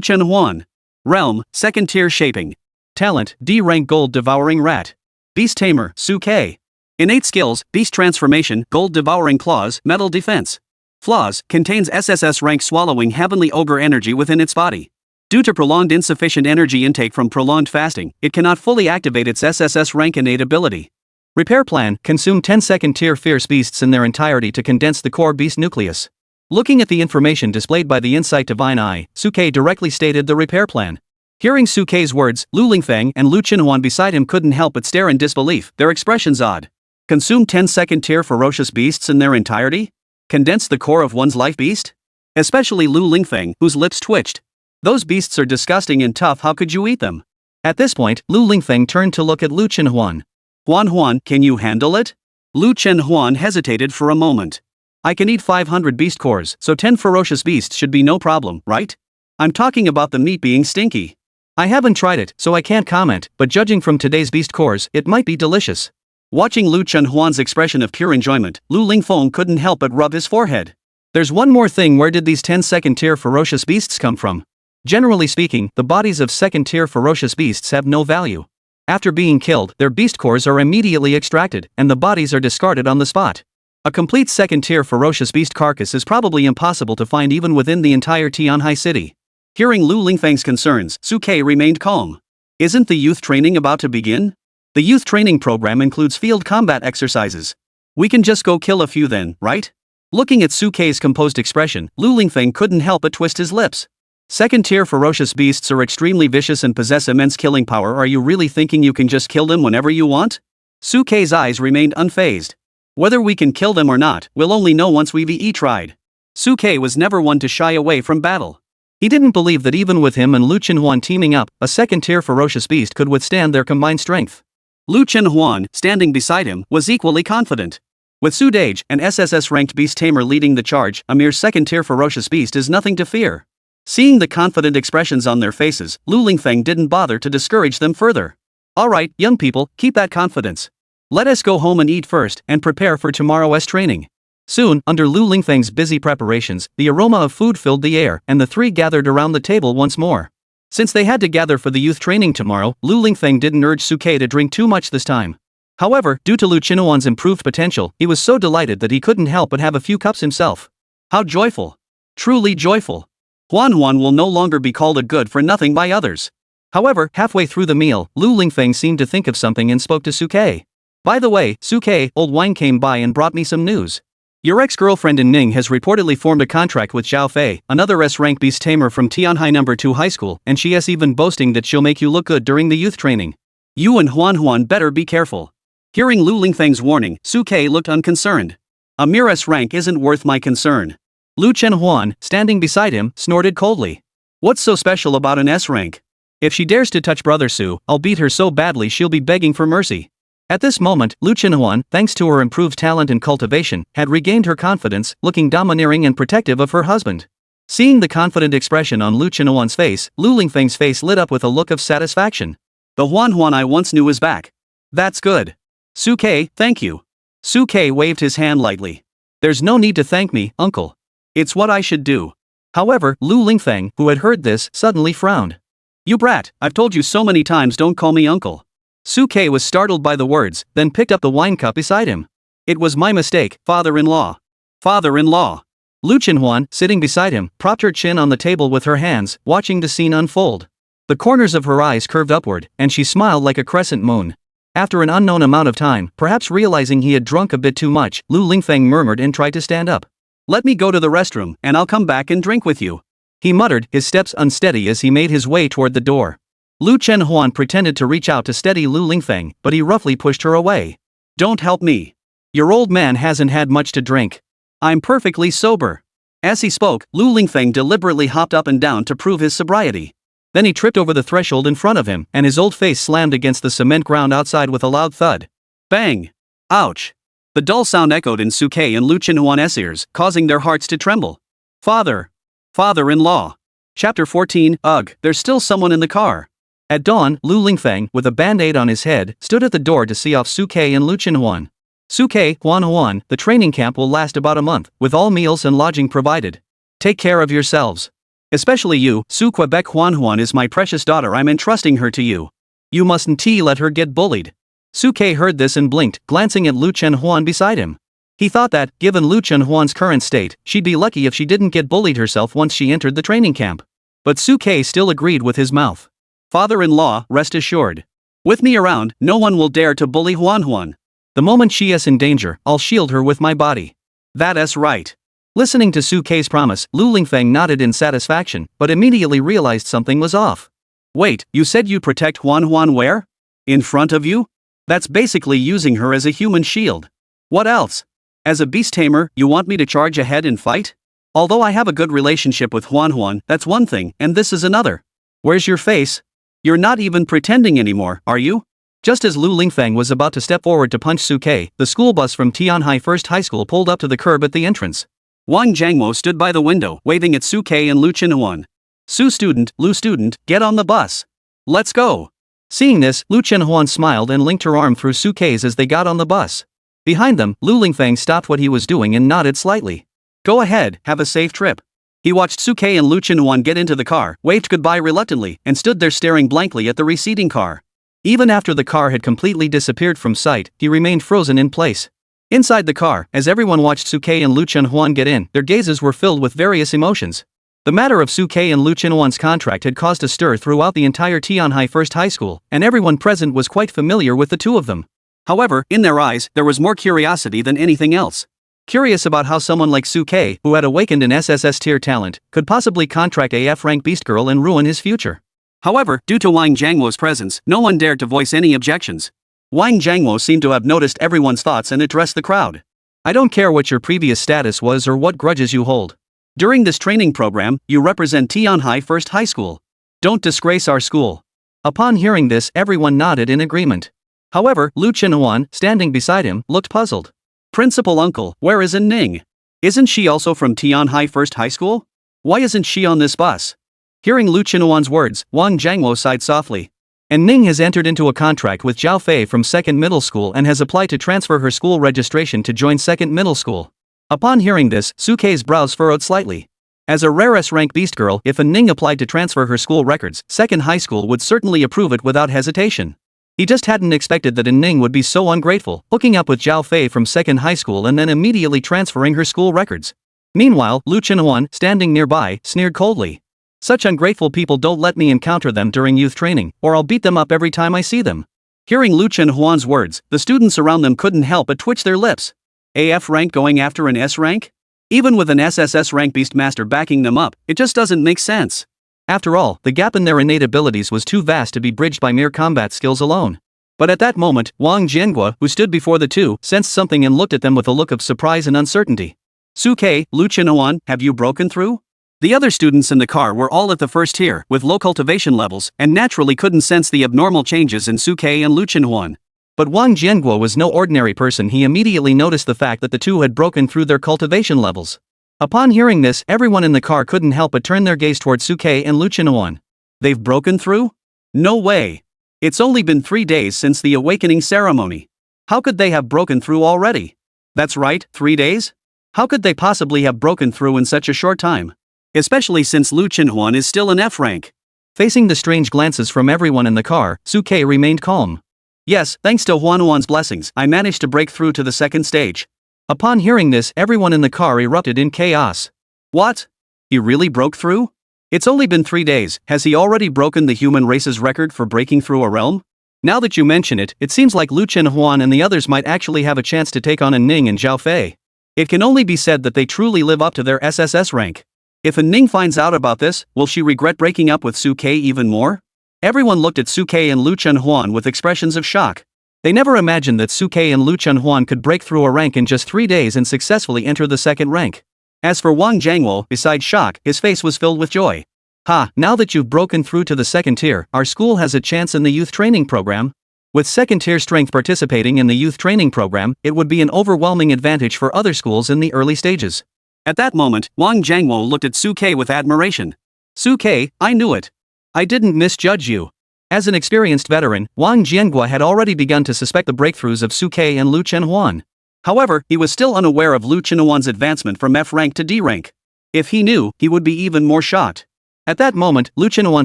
Chenhuan. Realm, second tier shaping. Talent, D rank gold devouring rat. Beast tamer, Suke. Innate skills, beast transformation, gold devouring claws, metal defense. Flaws, contains SSS rank swallowing heavenly ogre energy within its body. Due to prolonged insufficient energy intake from prolonged fasting, it cannot fully activate its SSS-Rank innate ability. Repair plan: consume 10 second-tier fierce beasts in their entirety to condense the core beast nucleus. Looking at the information displayed by the Insight Divine Eye, Suke directly stated the repair plan. Hearing Suke's words, Lu Lingfeng and Lu Qinhuan beside him couldn't help but stare in disbelief, their expressions odd. Consume 10 second-tier ferocious beasts in their entirety? Condense the core of one's life beast? Especially Lu Lingfeng, whose lips twitched. Those beasts are disgusting and tough, how could you eat them? At this point, Lu Lingfeng turned to look at Lu Qinhuan. Huan, can you handle it? Lu Qinhuan hesitated for a moment. I can eat 500 beast cores, so 10 ferocious beasts should be no problem, right? I'm talking about the meat being stinky. I haven't tried it, so I can't comment, but judging from today's beast cores, it might be delicious. Watching Lu Qinhuan's expression of pure enjoyment, Lu Lingfeng couldn't help but rub his forehead. There's one more thing: where did these 10 second-tier ferocious beasts come from? Generally speaking, the bodies of second-tier ferocious beasts have no value. After being killed, their beast cores are immediately extracted, and the bodies are discarded on the spot. A complete second-tier ferocious beast carcass is probably impossible to find even within the entire Tianhai city. Hearing Lu Lingfeng's concerns, Suke remained calm. Isn't the youth training about to begin? The youth training program includes field combat exercises. We can just go kill a few then, right? Looking at Suke's composed expression, Lu Lingfeng couldn't help but twist his lips. Second-tier ferocious beasts are extremely vicious and possess immense killing power. Are you really thinking you can just kill them whenever you want? Suke's eyes remained unfazed. Whether we can kill them or not, we'll only know once we've tried. Suke was never one to shy away from battle. He didn't believe that even with him and Lu Qinhuan teaming up, a second-tier ferocious beast could withstand their combined strength. Lu Qinhuan, standing beside him, was equally confident. With Su Dage, an SSS-ranked beast tamer leading the charge, a mere second-tier ferocious beast is nothing to fear. Seeing the confident expressions on their faces, Lu Lingfeng didn't bother to discourage them further. Alright, young people, keep that confidence. Let us go home and eat first, and prepare for tomorrow's training. Soon, under Lu Lingfeng's busy preparations, the aroma of food filled the air, and the three gathered around the table once more. Since they had to gather for the youth training tomorrow, Lu Lingfeng didn't urge Suke to drink too much this time. However, due to Lu Qinhuan's improved potential, he was so delighted that he couldn't help but have a few cups himself. How joyful! Truly joyful! Huan will no longer be called a good-for-nothing by others. However, halfway through the meal, Lu Lingfeng seemed to think of something and spoke to Suke. By the way, Suke, old wine came by and brought me some news. Your ex-girlfriend in Ning has reportedly formed a contract with Zhao Fei, another S-rank beast tamer from Tianhai No. 2 High School, and she is even boasting that she'll make you look good during the youth training. You and Huan better be careful. Hearing Lu Lingfeng's warning, Suke looked unconcerned. A mere S-rank isn't worth my concern. Lu Qinhuan, standing beside him, snorted coldly. What's so special about an S-rank? If she dares to touch Brother Su, I'll beat her so badly she'll be begging for mercy. At this moment, Lu Qinhuan, thanks to her improved talent and cultivation, had regained her confidence, looking domineering and protective of her husband. Seeing the confident expression on Lu Qinhuan's face, Lu Lingfeng's face lit up with a look of satisfaction. The Huan I once knew is back. That's good. Suke, thank you. Suke waved his hand lightly. There's no need to thank me, uncle. It's what I should do. However, Lu Lingfeng, who had heard this, suddenly frowned. You brat, I've told you so many times don't call me uncle. Suke was startled by the words, then picked up the wine cup beside him. It was my mistake, father-in-law. Father-in-law. Lu Qinhuan, sitting beside him, propped her chin on the table with her hands, watching the scene unfold. The corners of her eyes curved upward, and she smiled like a crescent moon. After an unknown amount of time, perhaps realizing he had drunk a bit too much, Lu Lingfeng murmured and tried to stand up. Let me go to the restroom, and I'll come back and drink with you. He muttered, his steps unsteady as he made his way toward the door. Lu Qinhuan pretended to reach out to steady Lu Lingfeng, but he roughly pushed her away. Don't help me. Your old man hasn't had much to drink. I'm perfectly sober. As he spoke, Lu Lingfeng deliberately hopped up and down to prove his sobriety. Then he tripped over the threshold in front of him, and his old face slammed against the cement ground outside with a loud thud. Bang! Ouch! The dull sound echoed in Suke and Lu Qinhuan's ears, causing their hearts to tremble. Father-in-law. Chapter 14. Ugh, there's still someone in the car. At dawn, Lu Lingfeng, with a band-aid on his head, stood at the door to see off Suke and Lu Qinhuan. Suke, Huan, the training camp will last about a month, with all meals and lodging provided. Take care of yourselves. Especially you, Su Quebec. Huan is my precious daughter. I'm entrusting her to you. You mustn't let her get bullied. Suke heard this and blinked, glancing at Lu Qinhuan beside him. He thought that, given Lu Qinhuan's current state, she'd be lucky if she didn't get bullied herself once she entered the training camp. But Suke still agreed with his mouth. Father-in-law, rest assured. With me around, no one will dare to bully Huan. The moment she is in danger, I'll shield her with my body. That's right. Listening to Suke's promise, Lu Lingfeng nodded in satisfaction, but immediately realized something was off. Wait, you said you'd protect Huan where? In front of you? That's basically using her as a human shield. What else? As a beast tamer, you want me to charge ahead and fight? Although I have a good relationship with Huan, that's one thing, and this is another. Where's your face? You're not even pretending anymore, are you? Just as Lu Lingfeng was about to step forward to punch Suke, the school bus from Tianhai First High School pulled up to the curb at the entrance. Wang Jiangmo stood by the window, waving at Suke and Lu Chenhuan. Su student, get on the bus. Let's go. Seeing this, Lu Chenhuan smiled and linked her arm through Suke's as they got on the bus. Behind them, Lu Lingfeng stopped what he was doing and nodded slightly. Go ahead, have a safe trip. He watched Suke and Lu Chenhuan get into the car, waved goodbye reluctantly, and stood there staring blankly at the receding car. Even after the car had completely disappeared from sight, he remained frozen in place. Inside the car, as everyone watched Suke and Lu Chenhuan get in, their gazes were filled with various emotions. The matter of Suke and Lu Chenhuan's contract had caused a stir throughout the entire Tianhai First High School, and everyone present was quite familiar with the two of them. However, in their eyes, there was more curiosity than anything else. Curious about how someone like Suke, who had awakened an SSS tier talent, could possibly contract a F-rank beast girl and ruin his future. However, due to Wang Jiangmo's presence, no one dared to voice any objections. Wang Jiangmo seemed to have noticed everyone's thoughts and addressed the crowd. I don't care what your previous status was or what grudges you hold. During this training program, you represent Tianhai First High School. Don't disgrace our school. Upon hearing this, everyone nodded in agreement. However, Lu Chenhuan, standing beside him, looked puzzled. Principal uncle, where is Ning? Isn't she also from Tianhai First High School? Why isn't she on this bus? Hearing Lu Chenhuan's words, Wang Jiangmo sighed softly. And Ning has entered into a contract with Zhao Fei from 2nd Middle School and has applied to transfer her school registration to join 2nd Middle School. Upon hearing this, Suke's brows furrowed slightly. As a rare S-rank beast girl, if a Ning applied to transfer her school records, 2nd High School would certainly approve it without hesitation. He just hadn't expected that Ning would be so ungrateful, hooking up with Zhao Fei from 2nd High School and then immediately transferring her school records. Meanwhile, Lu Chenhuan, standing nearby, sneered coldly. Such ungrateful people, don't let me encounter them during youth training, or I'll beat them up every time I see them. Hearing Lu Chenhuan's words, the students around them couldn't help but twitch their lips. AF rank going after an S rank? Even with an SSS-Rank Beastmaster backing them up, it just doesn't make sense. After all, the gap in their innate abilities was too vast to be bridged by mere combat skills alone. But at that moment, Wang Jiangua, who stood before the two, sensed something and looked at them with a look of surprise and uncertainty. Suke, Lu Chenhuan, have you broken through? The other students in the car were all at the first tier, with low cultivation levels, and naturally couldn't sense the abnormal changes in Suke and Lu Chenhuan. But Wang Jiangua was no ordinary person. He immediately noticed the fact that the two had broken through their cultivation levels. Upon hearing this, everyone in the car couldn't help but turn their gaze towards Suke and Lu Chenhuan. They've broken through? No way. It's only been 3 days since the awakening ceremony. How could they have broken through already? That's right, 3 days? How could they possibly have broken through in such a short time? Especially since Lu Chenhuan is still an F rank. Facing the strange glances from everyone in the car, Suke remained calm. Yes, thanks to Huan's blessings, I managed to break through to the second stage. Upon hearing this, everyone in the car erupted in chaos. What? He really broke through? It's only been 3 days, has he already broken the human race's record for breaking through a realm? Now that you mention it, it seems like Lu Chenhuan and the others might actually have a chance to take on a Ning and Zhao Fei. It can only be said that they truly live up to their SSS rank. If a Ning finds out about this, will she regret breaking up with Suke even more? Everyone looked at Suke and Lu Chenhuan with expressions of shock. They never imagined that Suke and Lu Chenhuan could break through a rank in just 3 days and successfully enter the second rank. As for Wang Jiangwo, besides shock, his face was filled with joy. Ha, now that you've broken through to the second tier, our school has a chance in the youth training program. With second tier strength participating in the youth training program, it would be an overwhelming advantage for other schools in the early stages. At that moment, Wang Jiangwo looked at Suke with admiration. Suke, I knew it. I didn't misjudge you. As an experienced veteran, Wang Jiangua had already begun to suspect the breakthroughs of Suke and Lu Chenhuan. However, he was still unaware of Lu Chenhuan's advancement from F rank to D rank. If he knew, he would be even more shocked. At that moment, Lu Chenhuan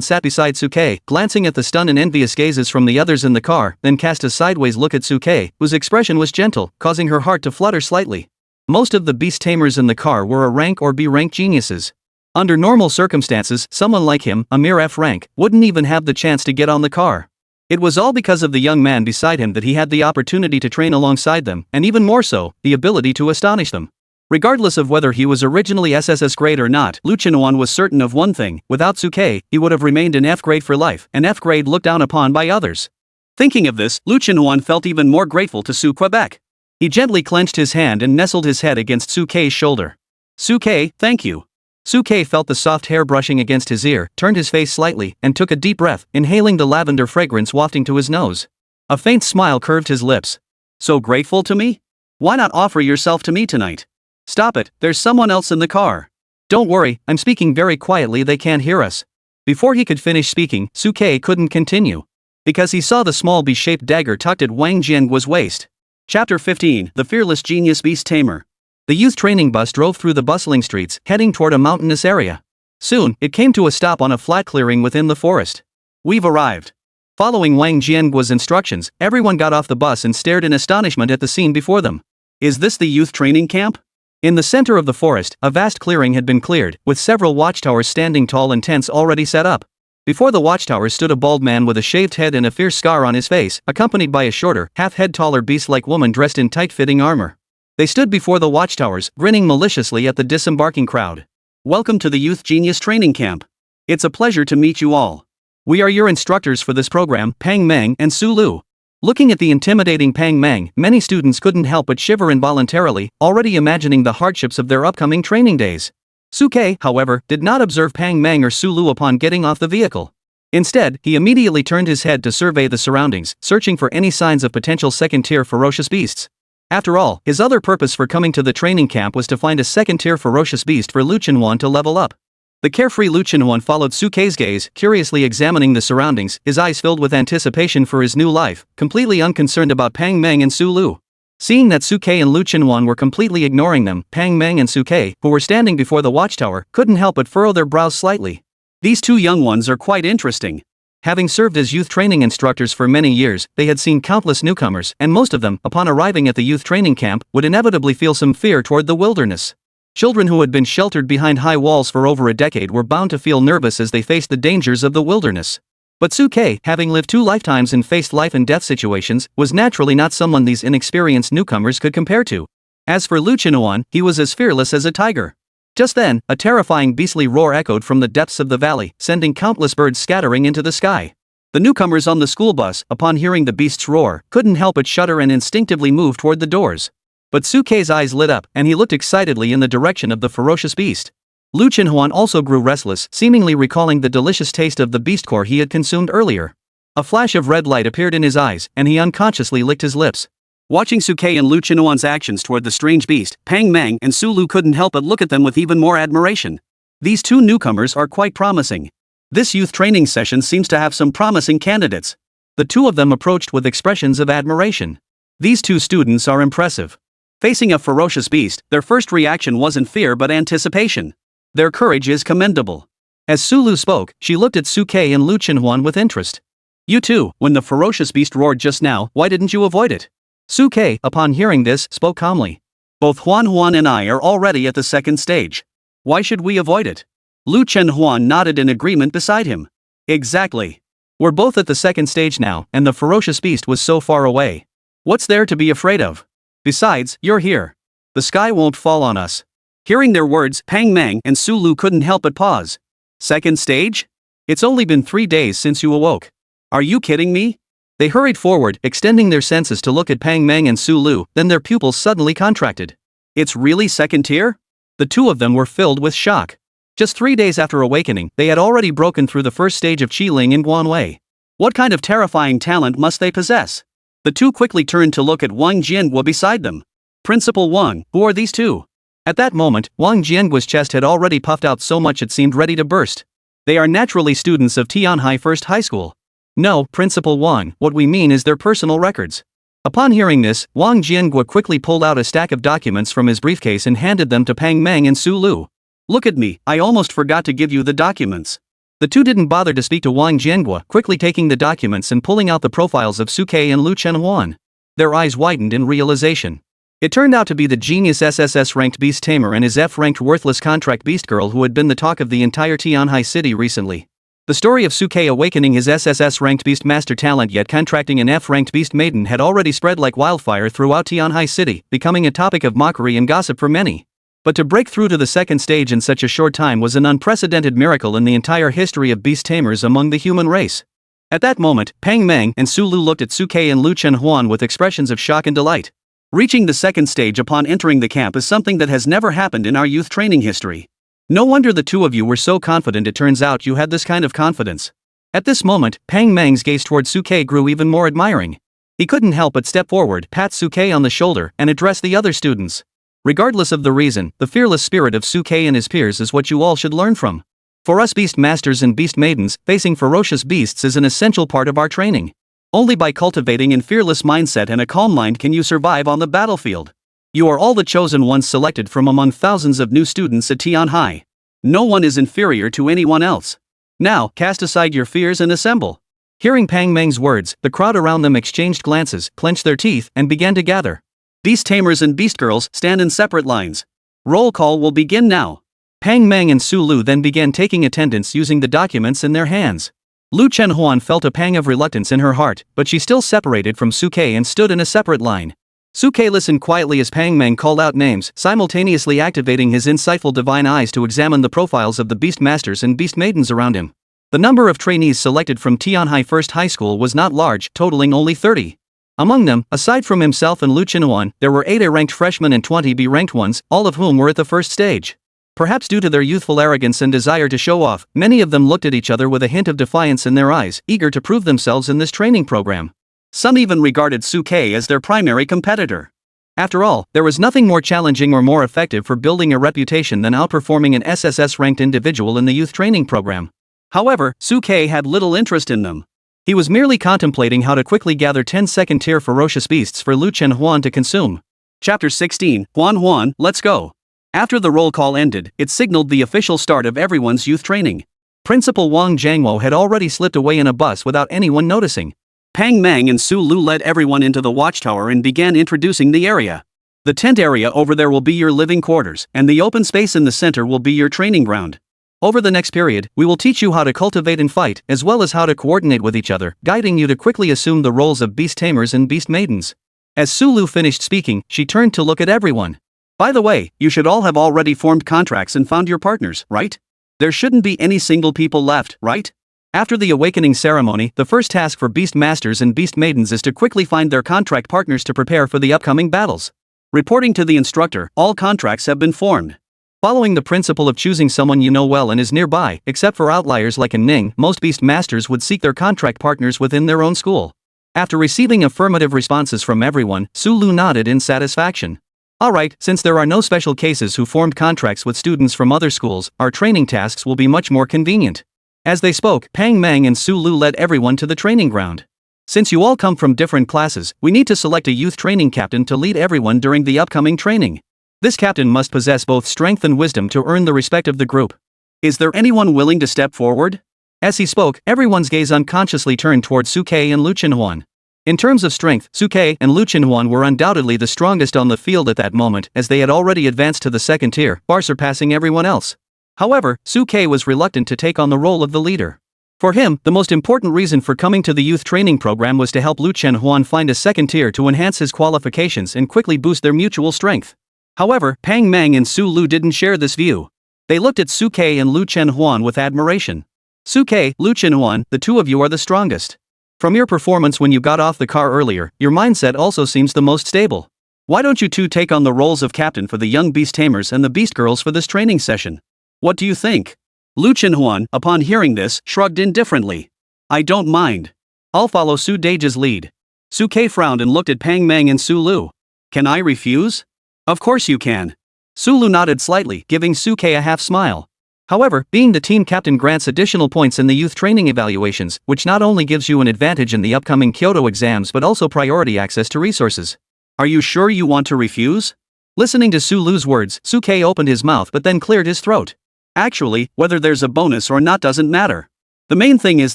sat beside Suke, glancing at the stunned and envious gazes from the others in the car, then cast a sideways look at Suke, whose expression was gentle, causing her heart to flutter slightly. Most of the beast tamers in the car were A rank or B rank geniuses. Under normal circumstances, someone like him, a mere F rank, wouldn't even have the chance to get on the car. It was all because of the young man beside him that he had the opportunity to train alongside them, and even more so, the ability to astonish them. Regardless of whether he was originally SSS grade or not, Lu Chenwan was certain of one thing: without Suke, he would have remained in F grade for life, an F grade looked down upon by others. Thinking of this, Lu Chenwan felt even more grateful to Su Quebec. He gently clenched his hand and nestled his head against Suke's shoulder. Suke, thank you. Suke felt the soft hair brushing against his ear, turned his face slightly, and took a deep breath, inhaling the lavender fragrance wafting to his nose. A faint smile curved his lips. So grateful to me? Why not offer yourself to me tonight? Stop it, there's someone else in the car. Don't worry, I'm speaking very quietly, they can't hear us. Before he could finish speaking, Suke couldn't continue. Because he saw the small bee-shaped dagger tucked at Wang Jianguo's waist. Chapter 15, The Fearless Genius Beast Tamer. The youth training bus drove through the bustling streets, heading toward a mountainous area. Soon, it came to a stop on a flat clearing within the forest. We've arrived. Following Wang Jianguo's instructions, everyone got off the bus and stared in astonishment at the scene before them. Is this the youth training camp? In the center of the forest, a vast clearing had been cleared, with several watchtowers standing tall and tents already set up. Before the watchtowers stood a bald man with a shaved head and a fierce scar on his face, accompanied by a shorter, half-head taller beast-like woman dressed in tight-fitting armor. They stood before the watchtowers, grinning maliciously at the disembarking crowd. Welcome to the Youth Genius Training Camp. It's a pleasure to meet you all. We are your instructors for this program, Pang Meng and Su Lu. Looking at the intimidating Pang Meng, many students couldn't help but shiver involuntarily, already imagining the hardships of their upcoming training days. Suke, however, did not observe Pang Meng or Su Lu upon getting off the vehicle. Instead, he immediately turned his head to survey the surroundings, searching for any signs of potential second-tier ferocious beasts. After all, his other purpose for coming to the training camp was to find a second-tier ferocious beast for Lu Chenwan to level up. The carefree Lu Chenwan followed Suke's gaze, curiously examining the surroundings, his eyes filled with anticipation for his new life, completely unconcerned about Pang Meng and Su Lu. Seeing that Suke and Lu Chenwan were completely ignoring them, Pang Meng and Suke, who were standing before the watchtower, couldn't help but furrow their brows slightly. These two young ones are quite interesting. Having served as youth training instructors for many years, they had seen countless newcomers, and most of them, upon arriving at the youth training camp, would inevitably feel some fear toward the wilderness. Children who had been sheltered behind high walls for over a decade were bound to feel nervous as they faced the dangers of the wilderness. But Suke, having lived 2 lifetimes and faced life and death situations, was naturally not someone these inexperienced newcomers could compare to. As for Lu Chenwan, he was as fearless as a tiger. Just then, a terrifying beastly roar echoed from the depths of the valley, sending countless birds scattering into the sky. The newcomers on the school bus, upon hearing the beast's roar, couldn't help but shudder and instinctively move toward the doors. But Suke's eyes lit up, and he looked excitedly in the direction of the ferocious beast. Lu Chenwan also grew restless, seemingly recalling the delicious taste of the beast core he had consumed earlier. A flash of red light appeared in his eyes, and he unconsciously licked his lips. Watching Suke and Lu Chenwan's actions toward the strange beast, Pang Meng and Su Lu couldn't help but look at them with even more admiration. These two newcomers are quite promising. This youth training session seems to have some promising candidates. The two of them approached with expressions of admiration. These two students are impressive. Facing a ferocious beast, their first reaction wasn't fear but anticipation. Their courage is commendable. As Su Lu spoke, she looked at Suke and Lu Chenwan with interest. You too, when the ferocious beast roared just now, why didn't you avoid it? Suke, upon hearing this, spoke calmly. Both Huan and I are already at the second stage. Why should we avoid it? Lu Chenwan nodded in agreement beside him. Exactly. We're both at the second stage now, and the ferocious beast was so far away. What's there to be afraid of? Besides, you're here. The sky won't fall on us. Hearing their words, Pang Meng and Su Lu couldn't help but pause. Second stage? It's only been 3 days since you awoke. Are you kidding me? They hurried forward, extending their senses to look at Pang Meng and Su Lu, then their pupils suddenly contracted. It's really second tier? The two of them were filled with shock. Just 3 days after awakening, they had already broken through the first stage of Qiling in Guanwei. What kind of terrifying talent must they possess? The two quickly turned to look at Wang Jianguo beside them. Principal Wang, who are these two? At that moment, Wang Jianguo's chest had already puffed out so much it seemed ready to burst. They are naturally students of Tianhai First High School. No, Principal Wang, what we mean is their personal records. Upon hearing this, Wang Jianguo quickly pulled out a stack of documents from his briefcase and handed them to Pang Meng and Su Lu. Look at me, I almost forgot to give you the documents. The two didn't bother to speak to Wang Jianguo, quickly taking the documents and pulling out the profiles of Suke and Lu Chenwan. Their eyes widened in realization. It turned out to be the genius SSS-ranked beast tamer and his F-ranked worthless contract beast girl who had been the talk of the entire Tianhai city recently. The story of Suke awakening his SSS-ranked beast master talent yet contracting an F-ranked beast maiden had already spread like wildfire throughout Tianhai city, becoming a topic of mockery and gossip for many. But to break through to the second stage in such a short time was an unprecedented miracle in the entire history of beast tamers among the human race. At that moment, Pang Meng and Su Lu looked at Suke and Lu Chenhuan with expressions of shock and delight. Reaching the second stage upon entering the camp is something that has never happened in our youth training history. No wonder the two of you were so confident. It turns out you had this kind of confidence. At this moment, Pang Meng's gaze toward Suke grew even more admiring. He couldn't help but step forward, pat Suke on the shoulder, and address the other students. Regardless of the reason, the fearless spirit of Suke and his peers is what you all should learn from. For us beast masters and beast maidens, facing ferocious beasts is an essential part of our training. Only by cultivating a fearless mindset and a calm mind can you survive on the battlefield. You are all the chosen ones selected from among thousands of new students at Tianhai. No one is inferior to anyone else. Now, cast aside your fears and assemble. Hearing Pang Meng's words, the crowd around them exchanged glances, clenched their teeth, and began to gather. Beast tamers and beast girls stand in separate lines. Roll call will begin now. Pang Meng and Su Lu then began taking attendance using the documents in their hands. Lu Chenhuan felt a pang of reluctance in her heart, but she still separated from Suke and stood in a separate line. Suke listened quietly as Pang Meng called out names, simultaneously activating his insightful divine eyes to examine the profiles of the beast masters and beast maidens around him. The number of trainees selected from Tianhai First High School was not large, totaling only 30. Among them, aside from himself and Lu Chenhuan, there were 8 A-ranked freshmen and 20 B-ranked ones, all of whom were at the first stage. Perhaps due to their youthful arrogance and desire to show off, many of them looked at each other with a hint of defiance in their eyes, eager to prove themselves in this training program. Some even regarded Suke as their primary competitor. After all, there was nothing more challenging or more effective for building a reputation than outperforming an SSS-ranked individual in the youth training program. However, Suke had little interest in them. He was merely contemplating how to quickly gather 10 second-tier ferocious beasts for Lu Chenhuan to consume. Chapter 16, Huan, let's go. After the roll call ended, it signaled the official start of everyone's youth training. Principal Wang Jiangwo had already slipped away in a bus without anyone noticing. Pang Meng and Su Lu led everyone into the watchtower and began introducing the area. The tent area over there will be your living quarters, and the open space in the center will be your training ground. Over the next period, we will teach you how to cultivate and fight, as well as how to coordinate with each other, guiding you to quickly assume the roles of beast tamers and beast maidens. As Su Lu finished speaking, she turned to look at everyone. By the way, you should all have already formed contracts and found your partners, right? There shouldn't be any single people left, right? After the awakening ceremony, the first task for beast masters and beast maidens is to quickly find their contract partners to prepare for the upcoming battles. Reporting to the instructor, all contracts have been formed. Following the principle of choosing someone you know well and is nearby, except for outliers like a Ning, most beast masters would seek their contract partners within their own school. After receiving affirmative responses from everyone, Su Lu nodded in satisfaction. Alright, since there are no special cases who formed contracts with students from other schools, our training tasks will be much more convenient. As they spoke, Pang Meng and Su Lu led everyone to the training ground. Since you all come from different classes, we need to select a youth training captain to lead everyone during the upcoming training. This captain must possess both strength and wisdom to earn the respect of the group. Is there anyone willing to step forward? As he spoke, everyone's gaze unconsciously turned toward Suke and Lu Chenhuan. In terms of strength, Suke and Lu Chenhuan were undoubtedly the strongest on the field at that moment, as they had already advanced to the second tier, far surpassing everyone else. However, Suke was reluctant to take on the role of the leader. For him, the most important reason for coming to the youth training program was to help Lu Chenhuan find a second tier to enhance his qualifications and quickly boost their mutual strength. However, Pang Meng and Su Lu didn't share this view. They looked at Suke and Lu Chenhuan with admiration. Suke, Lu Chenhuan, the two of you are the strongest. From your performance when you got off the car earlier, your mindset also seems the most stable. Why don't you two take on the roles of captain for the young beast tamers and the beast girls for this training session? What do you think? Lu Chenhuan, upon hearing this, shrugged indifferently. I don't mind. I'll follow Su Deji's lead. Suke frowned and looked at Pang Meng and Su Lu. Can I refuse? Of course you can. Su Lu nodded slightly, giving Suke a half smile. However, being the team captain grants additional points in the youth training evaluations, which not only gives you an advantage in the upcoming Kyoto exams but also priority access to resources. Are you sure you want to refuse? Listening to Su Lu's words, Suke opened his mouth but then cleared his throat. Actually, whether there's a bonus or not doesn't matter. The main thing is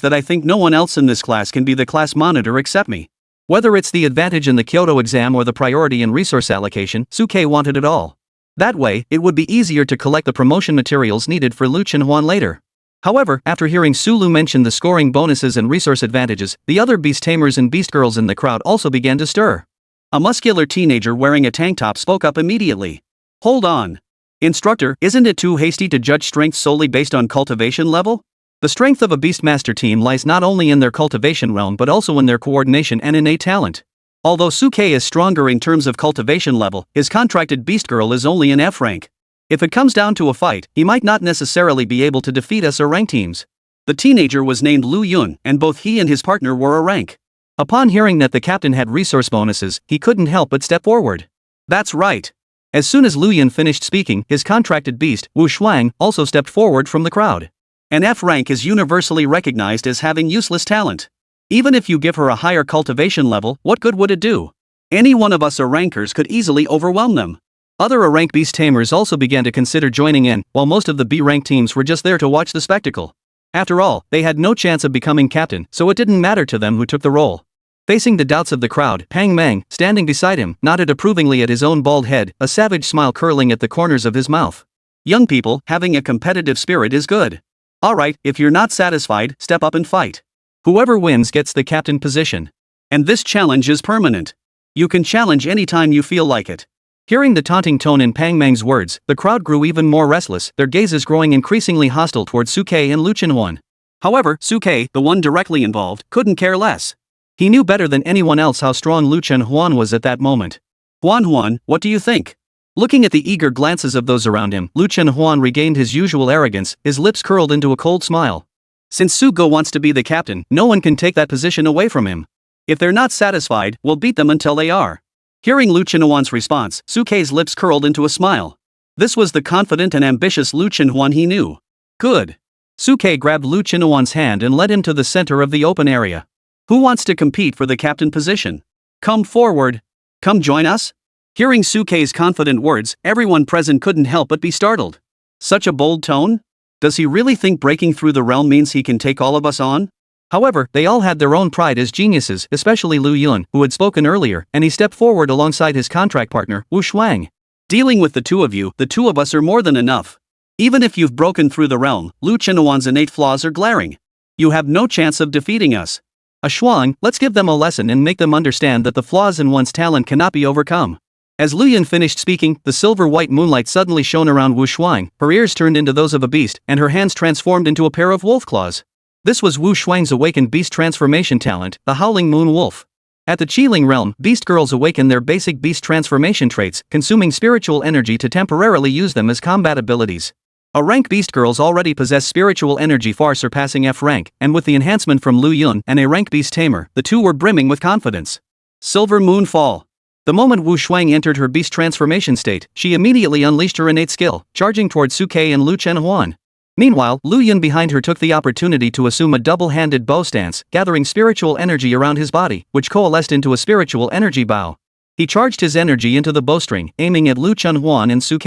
that I think no one else in this class can be the class monitor except me. Whether it's the advantage in the Kyoto exam or the priority in resource allocation, Suke wanted it all. That way, it would be easier to collect the promotion materials needed for Lu Chenhuan later. However, after hearing Sulu mention the scoring bonuses and resource advantages, the other beast tamers and beast girls in the crowd also began to stir. A muscular teenager wearing a tank top spoke up immediately. Hold on. Instructor, isn't it too hasty to judge strength solely based on cultivation level? The strength of a Beastmaster team lies not only in their cultivation realm but also in their coordination and innate talent. Although Suke is stronger in terms of cultivation level, his contracted beast girl is only in F rank. If it comes down to a fight, he might not necessarily be able to defeat us or rank teams. The teenager was named Lu Yun, and both he and his partner were a rank. Upon hearing that the captain had resource bonuses, he couldn't help but step forward. That's right. As soon as Lu Yun finished speaking, his contracted beast, Wu Shuang, also stepped forward from the crowd. An F rank is universally recognized as having useless talent. Even if you give her a higher cultivation level, what good would it do? Any one of us rankers could easily overwhelm them. Other A-rank beast tamers also began to consider joining in, while most of the B-rank teams were just there to watch the spectacle. After all, they had no chance of becoming captain, so it didn't matter to them who took the role. Facing the doubts of the crowd, Pang Mang, standing beside him, nodded approvingly at his own bald head, a savage smile curling at the corners of his mouth. Young people, having a competitive spirit is good. Alright, if you're not satisfied, step up and fight. Whoever wins gets the captain position. And this challenge is permanent. You can challenge anytime you feel like it. Hearing the taunting tone in Pang Mang's words, the crowd grew even more restless, their gazes growing increasingly hostile toward Suke and Lu Chenhuan. However, Suke, the one directly involved, couldn't care less. He knew better than anyone else how strong Lu Chenhuan was at that moment. Huan, what do you think? Looking at the eager glances of those around him, Lu Chenhuan regained his usual arrogance, his lips curled into a cold smile. Since Sugo wants to be the captain, no one can take that position away from him. If they're not satisfied, we'll beat them until they are. Hearing Lu Chenhuan's response, Suke's lips curled into a smile. This was the confident and ambitious Lu Chenhuan he knew. Good. Suke grabbed Lu Chenhuan's hand and led him to the center of the open area. Who wants to compete for the captain position? Come forward. Come join us? Hearing Suke's confident words, everyone present couldn't help but be startled. Such a bold tone? Does he really think breaking through the realm means he can take all of us on? However, they all had their own pride as geniuses, especially Lu Yun, who had spoken earlier, and he stepped forward alongside his contract partner, Wu Shuang. Dealing with the two of us are more than enough. Even if you've broken through the realm, Lu Chenhuan's innate flaws are glaring. You have no chance of defeating us. Shuang, let's give them a lesson and make them understand that the flaws in one's talent cannot be overcome. As Lu Yun finished speaking, the silver-white moonlight suddenly shone around Wu Shuang, her ears turned into those of a beast, and her hands transformed into a pair of wolf claws. This was Wu Shuang's awakened beast transformation talent, the Howling Moon Wolf. At the Qiling realm, beast girls awaken their basic beast transformation traits, consuming spiritual energy to temporarily use them as combat abilities. A-rank beast girls already possess spiritual energy far surpassing F rank, and with the enhancement from Lu Yun and A-rank beast tamer, the two were brimming with confidence. Silver Moon Fall. The moment Wu Shuang entered her beast transformation state, she immediately unleashed her innate skill, charging towards Suke and Lu Chenhuan. Meanwhile, Lu Yun behind her took the opportunity to assume a double-handed bow stance, gathering spiritual energy around his body, which coalesced into a spiritual energy bow. He charged his energy into the bowstring, aiming at Lu Chenhuan and Suke.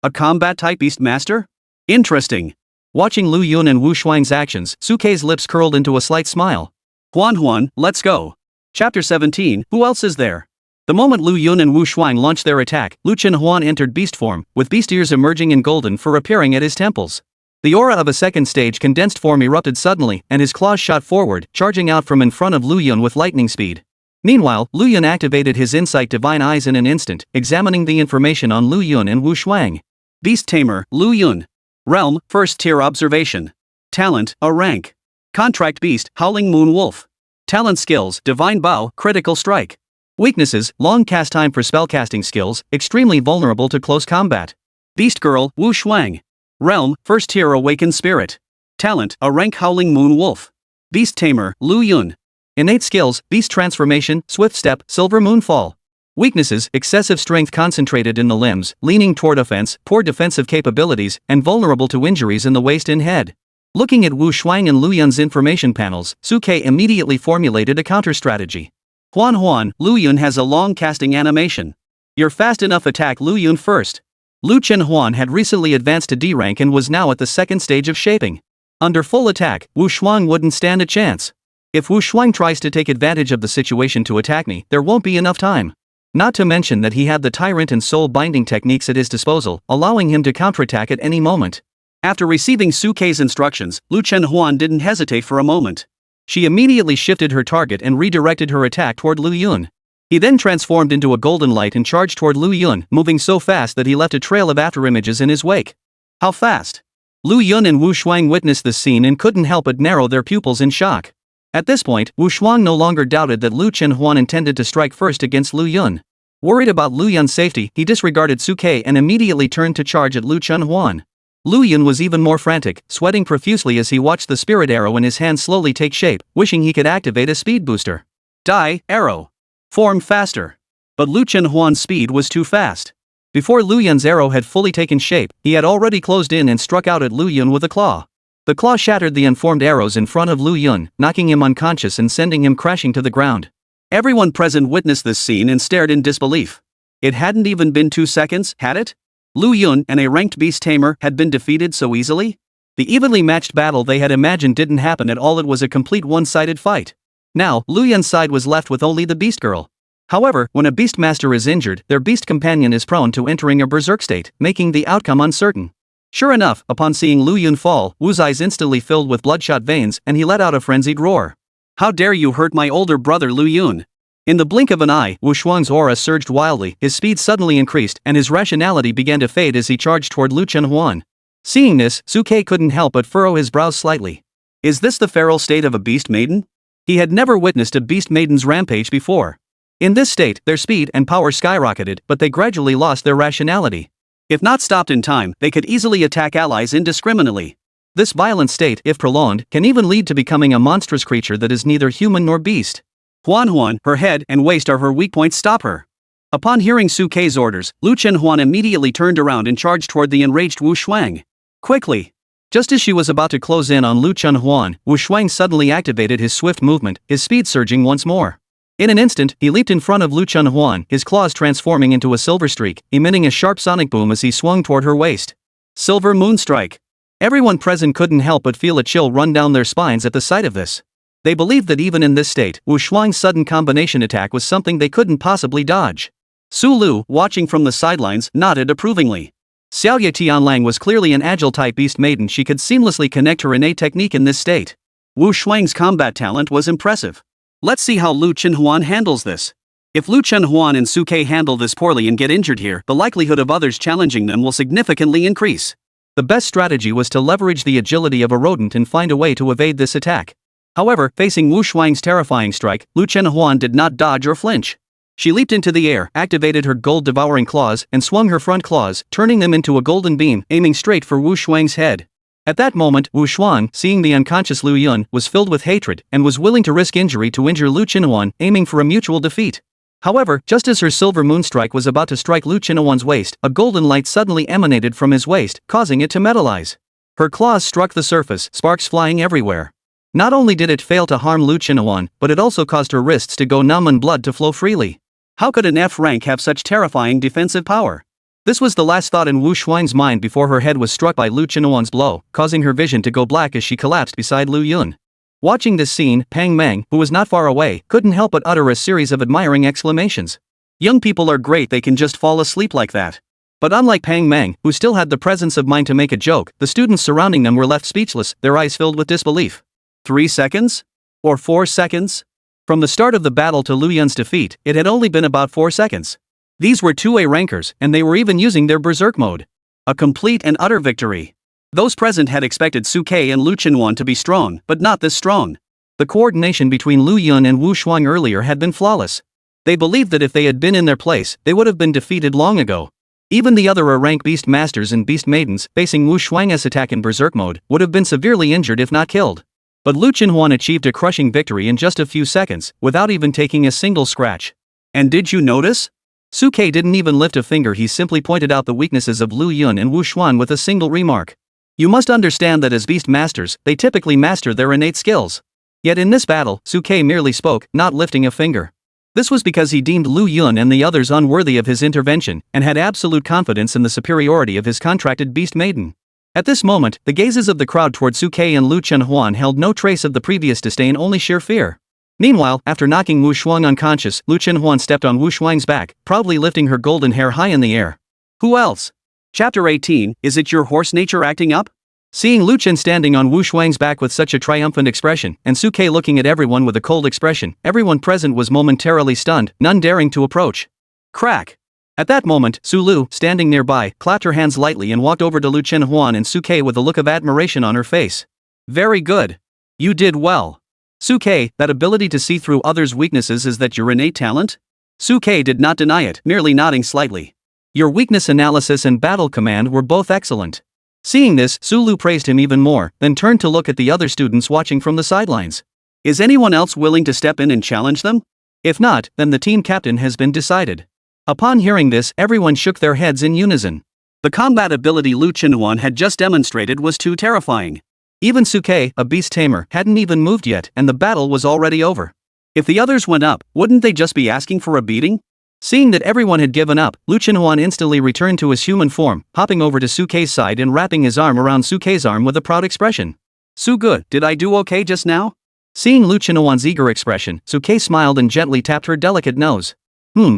A combat-type beast master? Interesting. Watching Lu Yun and Wu Shuang's actions, Suke's lips curled into a slight smile. Huan, let's go. Chapter 17, who else is there? The moment Lu Yun and Wu Shuang launched their attack, Lu Chenhuan entered beast form, with beast ears emerging in golden fur appearing at his temples. The aura of a second stage condensed form erupted suddenly, and his claws shot forward, charging out from in front of Lu Yun with lightning speed. Meanwhile, Lu Yun activated his insight divine eyes in an instant, examining the information on Lu Yun and Wu Shuang. Beast Tamer, Lu Yun. Realm, first tier observation. Talent, a rank. Contract beast, Howling Moon Wolf. Talent skills, divine bow, critical strike. Weaknesses, long cast time for spellcasting skills, extremely vulnerable to close combat. Beast girl, Wu Shuang. Realm, first tier awakened spirit. Talent, a rank Howling Moon Wolf. Beast Tamer, Lu Yun. Innate skills, beast transformation, swift step, silver moonfall. Weaknesses, excessive strength concentrated in the limbs, leaning toward offense, poor defensive capabilities, and vulnerable to injuries in the waist and head. Looking at Wu Shuang and Lu Yun's information panels, Suke immediately formulated a counter-strategy. Huan, Lu Yun has a long casting animation. You're fast enough, attack Lu Yun first. Lu Chenhuan had recently advanced to D rank and was now at the second stage of shaping. Under full attack, Wu Shuang wouldn't stand a chance. If Wu Shuang tries to take advantage of the situation to attack me, there won't be enough time. Not to mention that he had the tyrant and soul binding techniques at his disposal, allowing him to counterattack at any moment. After receiving Su Kei's instructions, Lu Chenhuan didn't hesitate for a moment. She immediately shifted her target and redirected her attack toward Lu Yun. He then transformed into a golden light and charged toward Lu Yun, moving so fast that he left a trail of afterimages in his wake. How fast? Lu Yun and Wu Shuang witnessed this scene and couldn't help but narrow their pupils in shock. At this point, Wu Shuang no longer doubted that Lu Chenhuan intended to strike first against Lu Yun. Worried about Lu Yun's safety, he disregarded Su Kei and immediately turned to charge at Lu Chenhuan. Lu Yun was even more frantic, sweating profusely as he watched the spirit arrow in his hand slowly take shape, wishing he could activate a speed booster. Die, arrow. Form faster. But Lu Chenhuan's speed was too fast. Before Lu Yun's arrow had fully taken shape, he had already closed in and struck out at Lu Yun with a claw. The claw shattered the unformed arrows in front of Lu Yun, knocking him unconscious and sending him crashing to the ground. Everyone present witnessed this scene and stared in disbelief. It hadn't even been 2 seconds, had it? Lu Yun and a ranked beast tamer had been defeated so easily? The evenly matched battle they had imagined didn't happen at all. It was a complete one-sided fight. Now, Lu Yun's side was left with only the beast girl. However, when a beastmaster is injured, their beast companion is prone to entering a berserk state, making the outcome uncertain. Sure enough, upon seeing Lu Yun fall, Wu's eyes instantly filled with bloodshot veins and he let out a frenzied roar. How dare you hurt my older brother Lu Yun? In the blink of an eye, Wu Shuang's aura surged wildly, his speed suddenly increased, and his rationality began to fade as he charged toward Lu Chenhuan. Seeing this, Su Kei couldn't help but furrow his brows slightly. Is this the feral state of a beast maiden? He had never witnessed a beast maiden's rampage before. In this state, their speed and power skyrocketed, but they gradually lost their rationality. If not stopped in time, they could easily attack allies indiscriminately. This violent state, if prolonged, can even lead to becoming a monstrous creature that is neither human nor beast. Huan, her head and waist are her weak points. Stop her. Upon hearing Su Kei's orders, Lu Chenhuan immediately turned around and charged toward the enraged Wu Shuang. Quickly. Just as she was about to close in on Lu Chenhuan, Wu Shuang suddenly activated his swift movement, his speed surging once more. In an instant, he leaped in front of Lu Chenhuan, his claws transforming into a silver streak, emitting a sharp sonic boom as he swung toward her waist. Silver Moonstrike. Everyone present couldn't help but feel a chill run down their spines at the sight of this. They believed that even in this state, Wu Shuang's sudden combination attack was something they couldn't possibly dodge. Su Lu, watching from the sidelines, nodded approvingly. Xiaoye Tianlang was clearly an agile-type beast maiden. She could seamlessly connect her innate technique in this state. Wu Shuang's combat talent was impressive. Let's see how Lu Chenhuan handles this. If Lu Chenhuan and Su Kei handle this poorly and get injured here, the likelihood of others challenging them will significantly increase. The best strategy was to leverage the agility of a rodent and find a way to evade this attack. However, facing Wu Shuang's terrifying strike, Lu Chenhuan did not dodge or flinch. She leaped into the air, activated her gold-devouring claws, and swung her front claws, turning them into a golden beam, aiming straight for Wu Shuang's head. At that moment, Wu Shuang, seeing the unconscious Lu Yun, was filled with hatred and was willing to risk injury to injure Lu Chenhuan, aiming for a mutual defeat. However, just as her silver moonstrike was about to strike Lu Chenhuan's waist, a golden light suddenly emanated from his waist, causing it to metallize. Her claws struck the surface, sparks flying everywhere. Not only did it fail to harm Lu Chenhuan, but it also caused her wrists to go numb and blood to flow freely. How could an F rank have such terrifying defensive power? This was the last thought in Wu Shuang's mind before her head was struck by Lu Chenhuan's blow, causing her vision to go black as she collapsed beside Lu Yun. Watching this scene, Pang Mang, who was not far away, couldn't help but utter a series of admiring exclamations. Young people are great, they can just fall asleep like that. But unlike Pang Mang, who still had the presence of mind to make a joke, the students surrounding them were left speechless, their eyes filled with disbelief. 3 seconds? Or 4 seconds? From the start of the battle to Lu Yun's defeat, it had only been about 4 seconds. These were 2A rankers, and they were even using their berserk mode. A complete and utter victory. Those present had expected Su Kei and Lu Chenhuan to be strong, but not this strong. The coordination between Lu Yun and Wu Shuang earlier had been flawless. They believed that if they had been in their place, they would have been defeated long ago. Even the other A-rank beast masters and beast maidens, facing Wu Shuang's attack in berserk mode, would have been severely injured if not killed. But Lu Chenhuan achieved a crushing victory in just a few seconds, without even taking a single scratch. And did you notice? Su Kei didn't even lift a finger, he simply pointed out the weaknesses of Lu Yun and Wu Shuang with a single remark. You must understand that as beast masters, they typically master their innate skills. Yet in this battle, Su Kei merely spoke, not lifting a finger. This was because he deemed Lu Yun and the others unworthy of his intervention, and had absolute confidence in the superiority of his contracted beast maiden. At this moment, the gazes of the crowd toward Suke and Lu Chenhuan held no trace of the previous disdain, only sheer fear. Meanwhile, after knocking Wu Shuang unconscious, Lu Chenhuan stepped on Wu Shuang's back, proudly lifting her golden hair high in the air. Who else? Chapter 18, is it your horse nature acting up? Seeing Lu Chen standing on Wu Shuang's back with such a triumphant expression, and Suke looking at everyone with a cold expression, everyone present was momentarily stunned, none daring to approach. Crack! At that moment, Su Lu, standing nearby, clapped her hands lightly and walked over to Lu Chenhuan and Suke with a look of admiration on her face. Very good. You did well. Suke, that ability to see through others' weaknesses, is that your innate talent? Suke did not deny it, merely nodding slightly. Your weakness analysis and battle command were both excellent. Seeing this, Su Lu praised him even more, then turned to look at the other students watching from the sidelines. Is anyone else willing to step in and challenge them? If not, then the team captain has been decided. Upon hearing this, everyone shook their heads in unison. The combat ability Lu Chenhuan had just demonstrated was too terrifying. Even Suke, a beast tamer, hadn't even moved yet, and the battle was already over. If the others went up, wouldn't they just be asking for a beating? Seeing that everyone had given up, Lu Chenhuan instantly returned to his human form, hopping over to Suke's side and wrapping his arm around Suke's arm with a proud expression. Su-ge, did I do okay just now? Seeing Lu Chenhuan's eager expression, Suke smiled and gently tapped her delicate nose.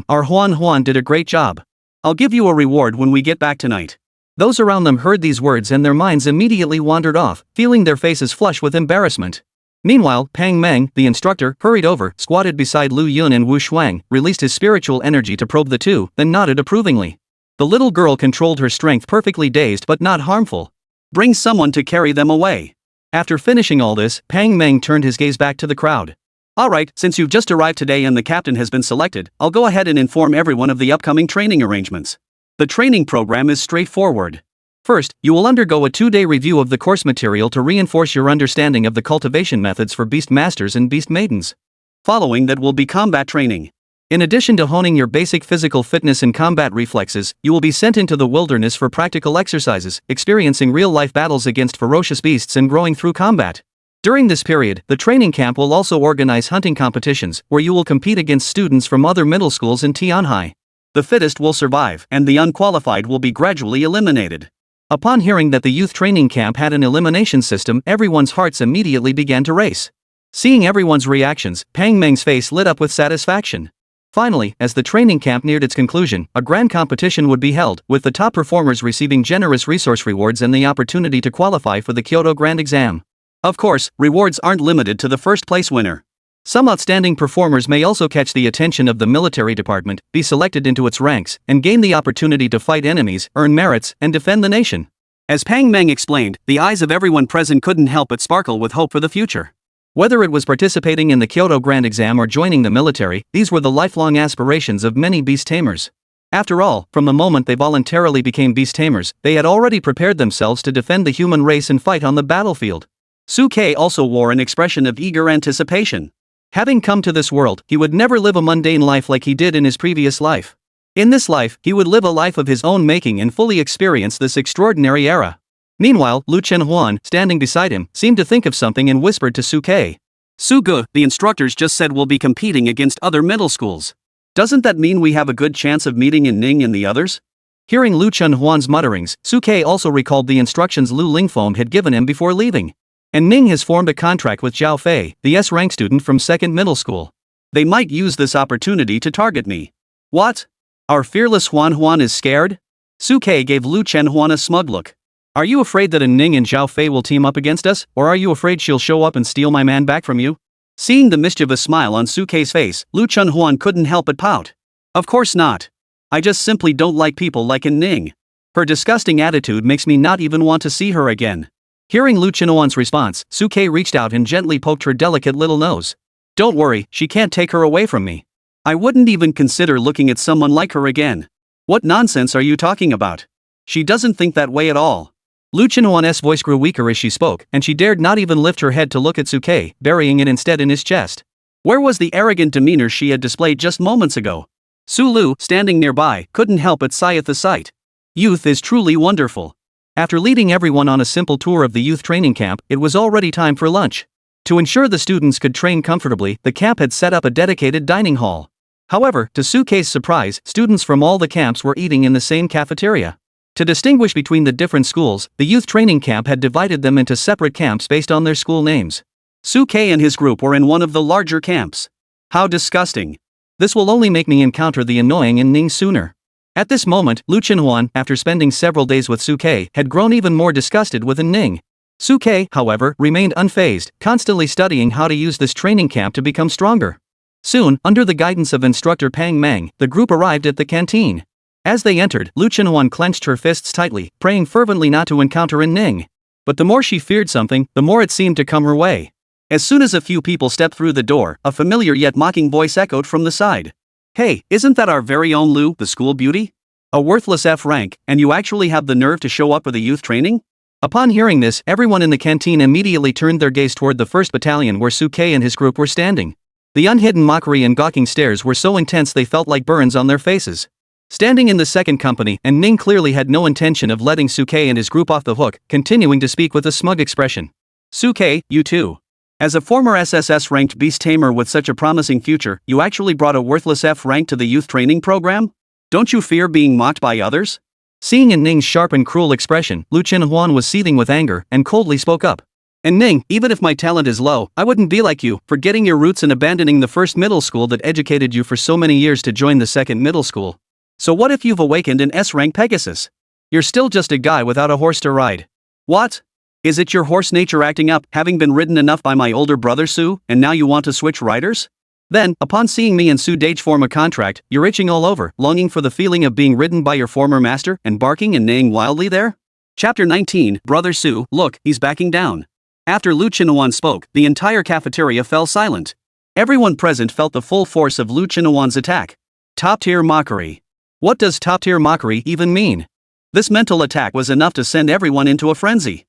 Our Huan did a great job. I'll give you a reward when we get back tonight. Those around them heard these words and their minds immediately wandered off, feeling their faces flush with embarrassment. Meanwhile, Pang Meng, the instructor, hurried over, squatted beside Lu Yun and Wu Shuang, released his spiritual energy to probe the two, then nodded approvingly. The little girl controlled her strength perfectly, dazed but not harmful. Bring someone to carry them away. After finishing all this, Pang Meng turned his gaze back to the crowd. Alright, since you've just arrived today and the captain has been selected, I'll go ahead and inform everyone of the upcoming training arrangements. The training program is straightforward. First, you will undergo a 2-day review of the course material to reinforce your understanding of the cultivation methods for beast masters and beast maidens. Following that will be combat training. In addition to honing your basic physical fitness and combat reflexes, you will be sent into the wilderness for practical exercises, experiencing real-life battles against ferocious beasts and growing through combat. During this period, the training camp will also organize hunting competitions, where you will compete against students from other middle schools in Tianhai. The fittest will survive, and the unqualified will be gradually eliminated. Upon hearing that the youth training camp had an elimination system, everyone's hearts immediately began to race. Seeing everyone's reactions, Pang Meng's face lit up with satisfaction. Finally, as the training camp neared its conclusion, a grand competition would be held, with the top performers receiving generous resource rewards and the opportunity to qualify for the Kyoto Grand Exam. Of course, rewards aren't limited to the first place winner. Some outstanding performers may also catch the attention of the military department, be selected into its ranks, and gain the opportunity to fight enemies, earn merits, and defend the nation. As Pang Meng explained, the eyes of everyone present couldn't help but sparkle with hope for the future. Whether it was participating in the Kyoto Grand Exam or joining the military, these were the lifelong aspirations of many beast tamers. After all, from the moment they voluntarily became beast tamers, they had already prepared themselves to defend the human race and fight on the battlefield. Suke also wore an expression of eager anticipation. Having come to this world, he would never live a mundane life like he did in his previous life. In this life, he would live a life of his own making and fully experience this extraordinary era. Meanwhile, Lu Chenhuan, standing beside him, seemed to think of something and whispered to Suke. Su-ge, the instructors just said we'll be competing against other middle schools. Doesn't that mean we have a good chance of meeting in Ning and the others? Hearing Lu Chenhuan's mutterings, Suke also recalled the instructions Lu Lingfeng had given him before leaving. And Ning has formed a contract with Zhao Fei, the S-rank student from 2nd middle school. They might use this opportunity to target me. What? Our fearless Huan is scared? Suke gave Lu Chenhuan a smug look. Are you afraid that Ning and Zhao Fei will team up against us, or are you afraid she'll show up and steal my man back from you? Seeing the mischievous smile on Suke's face, Lu Chenhuan couldn't help but pout. Of course not. I just simply don't like people like Ning. Her disgusting attitude makes me not even want to see her again. Hearing Lu Chenhuan's response, Suke reached out and gently poked her delicate little nose. Don't worry, she can't take her away from me. I wouldn't even consider looking at someone like her again. What nonsense are you talking about? She doesn't think that way at all. Lu Chenhuan's voice grew weaker as she spoke, and she dared not even lift her head to look at Suke, burying it instead in his chest. Where was the arrogant demeanor she had displayed just moments ago? Su Lu, standing nearby, couldn't help but sigh at the sight. Youth is truly wonderful. After leading everyone on a simple tour of the youth training camp, it was already time for lunch. To ensure the students could train comfortably, the camp had set up a dedicated dining hall. However, to Suke's surprise, students from all the camps were eating in the same cafeteria. To distinguish between the different schools, the youth training camp had divided them into separate camps based on their school names. Suke and his group were in one of the larger camps. How disgusting. This will only make me encounter the annoying and Ning sooner. At this moment, Lu Chenhuan, after spending several days with Suke, had grown even more disgusted with Ning. Suke, however, remained unfazed, constantly studying how to use this training camp to become stronger. Soon, under the guidance of instructor Pang Mang, the group arrived at the canteen. As they entered, Lu Chenhuan clenched her fists tightly, praying fervently not to encounter Ning. But the more she feared something, the more it seemed to come her way. As soon as a few people stepped through the door, a familiar yet mocking voice echoed from the side. "Hey, isn't that our very own Lu, the school beauty? A worthless F rank, and you actually have the nerve to show up for the youth training?" Upon hearing this, everyone in the canteen immediately turned their gaze toward the 1st Battalion where Suke and his group were standing. The unhidden mockery and gawking stares were so intense they felt like burns on their faces. Standing in the 2nd company, and Ning clearly had no intention of letting Suke and his group off the hook, continuing to speak with a smug expression. "Suke, you too. As a former SSS-ranked beast tamer with such a promising future, you actually brought a worthless F rank to the youth training program? Don't you fear being mocked by others?" Seeing Ning's sharp and cruel expression, Lu Chenhuan was seething with anger and coldly spoke up. "And Ning, even if my talent is low, I wouldn't be like you, forgetting your roots and abandoning the 1st middle school that educated you for so many years to join the 2nd middle school. So what if you've awakened an S-rank Pegasus? You're still just a guy without a horse to ride. What? Is it your horse nature acting up, having been ridden enough by my older brother Su, and now you want to switch riders? Then, upon seeing me and Su Dage form a contract, you're itching all over, longing for the feeling of being ridden by your former master, and barking and neighing wildly there?" Chapter 19, Brother Su, look, he's backing down. After Lu Chenhuan spoke, the entire cafeteria fell silent. Everyone present felt the full force of Lu Chenhuan's attack. Top-tier mockery. What does top-tier mockery even mean? This mental attack was enough to send everyone into a frenzy.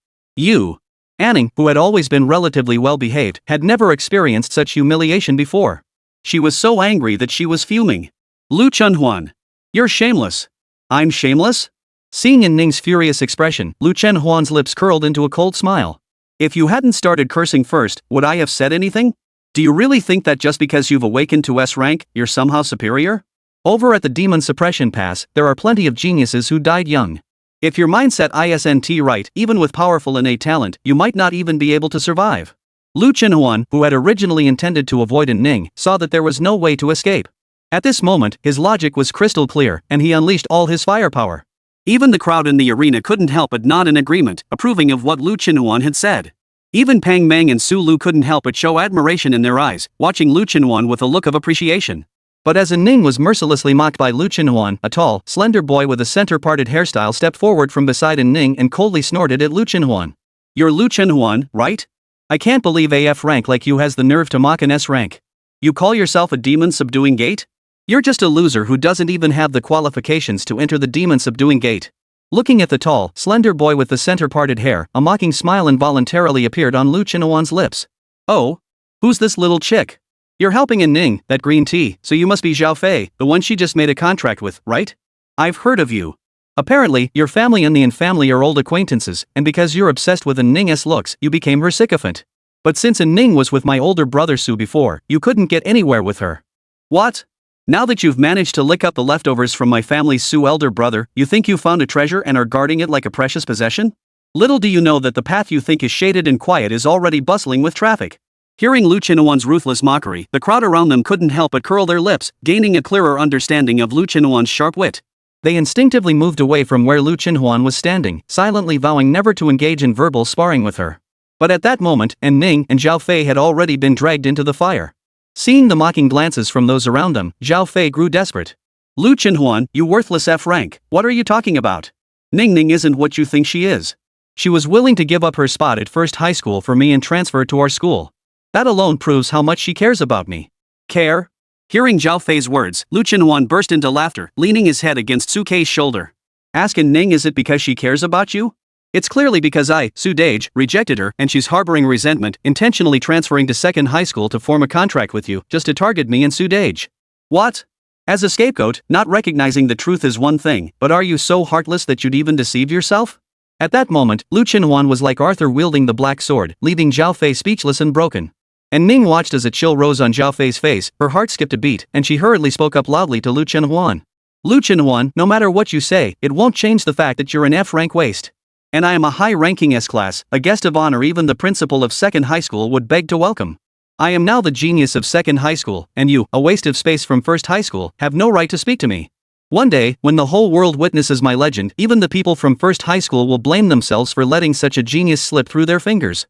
Anning, who had always been relatively well-behaved, had never experienced such humiliation before. She was so angry that she was fuming. "Lu Chenhuan, you're shameless." "I'm shameless?" Seeing Ning's furious expression, Lu Chenhuan's lips curled into a cold smile. "If you hadn't started cursing first, would I have said anything? Do you really think that just because you've awakened to S rank, you're somehow superior? Over at the Demon Suppression Pass, there are plenty of geniuses who died young. If your mindset isn't right, even with powerful innate talent, you might not even be able to survive." Lu Chenhuan, who had originally intended to avoid Ning, saw that there was no way to escape. At this moment, his logic was crystal clear, and he unleashed all his firepower. Even the crowd in the arena couldn't help but nod in agreement, approving of what Lu Chenhuan had said. Even Pang Mang and Su Lu couldn't help but show admiration in their eyes, watching Lu Chenhuan with a look of appreciation. But as Ning was mercilessly mocked by Lu Chenhuan, a tall, slender boy with a center-parted hairstyle stepped forward from beside Ning and coldly snorted at Lu Chenhuan. "You're Lu Chenhuan, right? I can't believe a F rank like you has the nerve to mock an S rank. You call yourself a demon subduing gate? You're just a loser who doesn't even have the qualifications to enter the demon subduing gate." Looking at the tall, slender boy with the center-parted hair, a mocking smile involuntarily appeared on Lu Chenhuan's lips. "Oh? Who's this little chick? You're helping Ning, that green tea, so you must be Zhao Fei, the one she just made a contract with, right? I've heard of you. Apparently, your family and the family are old acquaintances, and because you're obsessed with Ning's looks, you became her sycophant. But since Ning was with my older brother Su before, you couldn't get anywhere with her. What? Now that you've managed to lick up the leftovers from my family's Su elder brother, you think you found a treasure and are guarding it like a precious possession? Little do you know that the path you think is shaded and quiet is already bustling with traffic." Hearing Lu Chenhuan's ruthless mockery, the crowd around them couldn't help but curl their lips, gaining a clearer understanding of Lu Chenhuan's sharp wit. They instinctively moved away from where Lu Chenhuan was standing, silently vowing never to engage in verbal sparring with her. But at that moment, Ning and Zhao Fei had already been dragged into the fire. Seeing the mocking glances from those around them, Zhao Fei grew desperate. "Lu Chenhuan, you worthless F rank, what are you talking about? Ning isn't what you think she is. She was willing to give up her spot at First High School for me and transfer to our school. That alone proves how much she cares about me." "Care?" Hearing Zhao Fei's words, Lu Chenhuan burst into laughter, leaning his head against Suke's shoulder. "Asking Ning, is it because she cares about you? It's clearly because I, Su Dage, rejected her and she's harboring resentment, intentionally transferring to 2nd High School to form a contract with you, just to target me and Su Dage." "What? As a scapegoat, not recognizing the truth is one thing, but are you so heartless that you'd even deceive yourself?" At that moment, Lu Chenhuan was like Arthur wielding the black sword, leaving Zhao Fei speechless and broken. And Ning watched as a chill rose on Zhao Fei's face, her heart skipped a beat, and she hurriedly spoke up loudly to Lu Chenhuan. Lu Chenhuan, no matter what you say, it won't change the fact that you're an F-rank waste. And I am a high-ranking S-class, a guest of honor even the principal of second high school would beg to welcome. I am now the genius of second high school, and you, a waste of space from first high school, have no right to speak to me. One day, when the whole world witnesses my legend, even the people from first high school will blame themselves for letting such a genius slip through their fingers.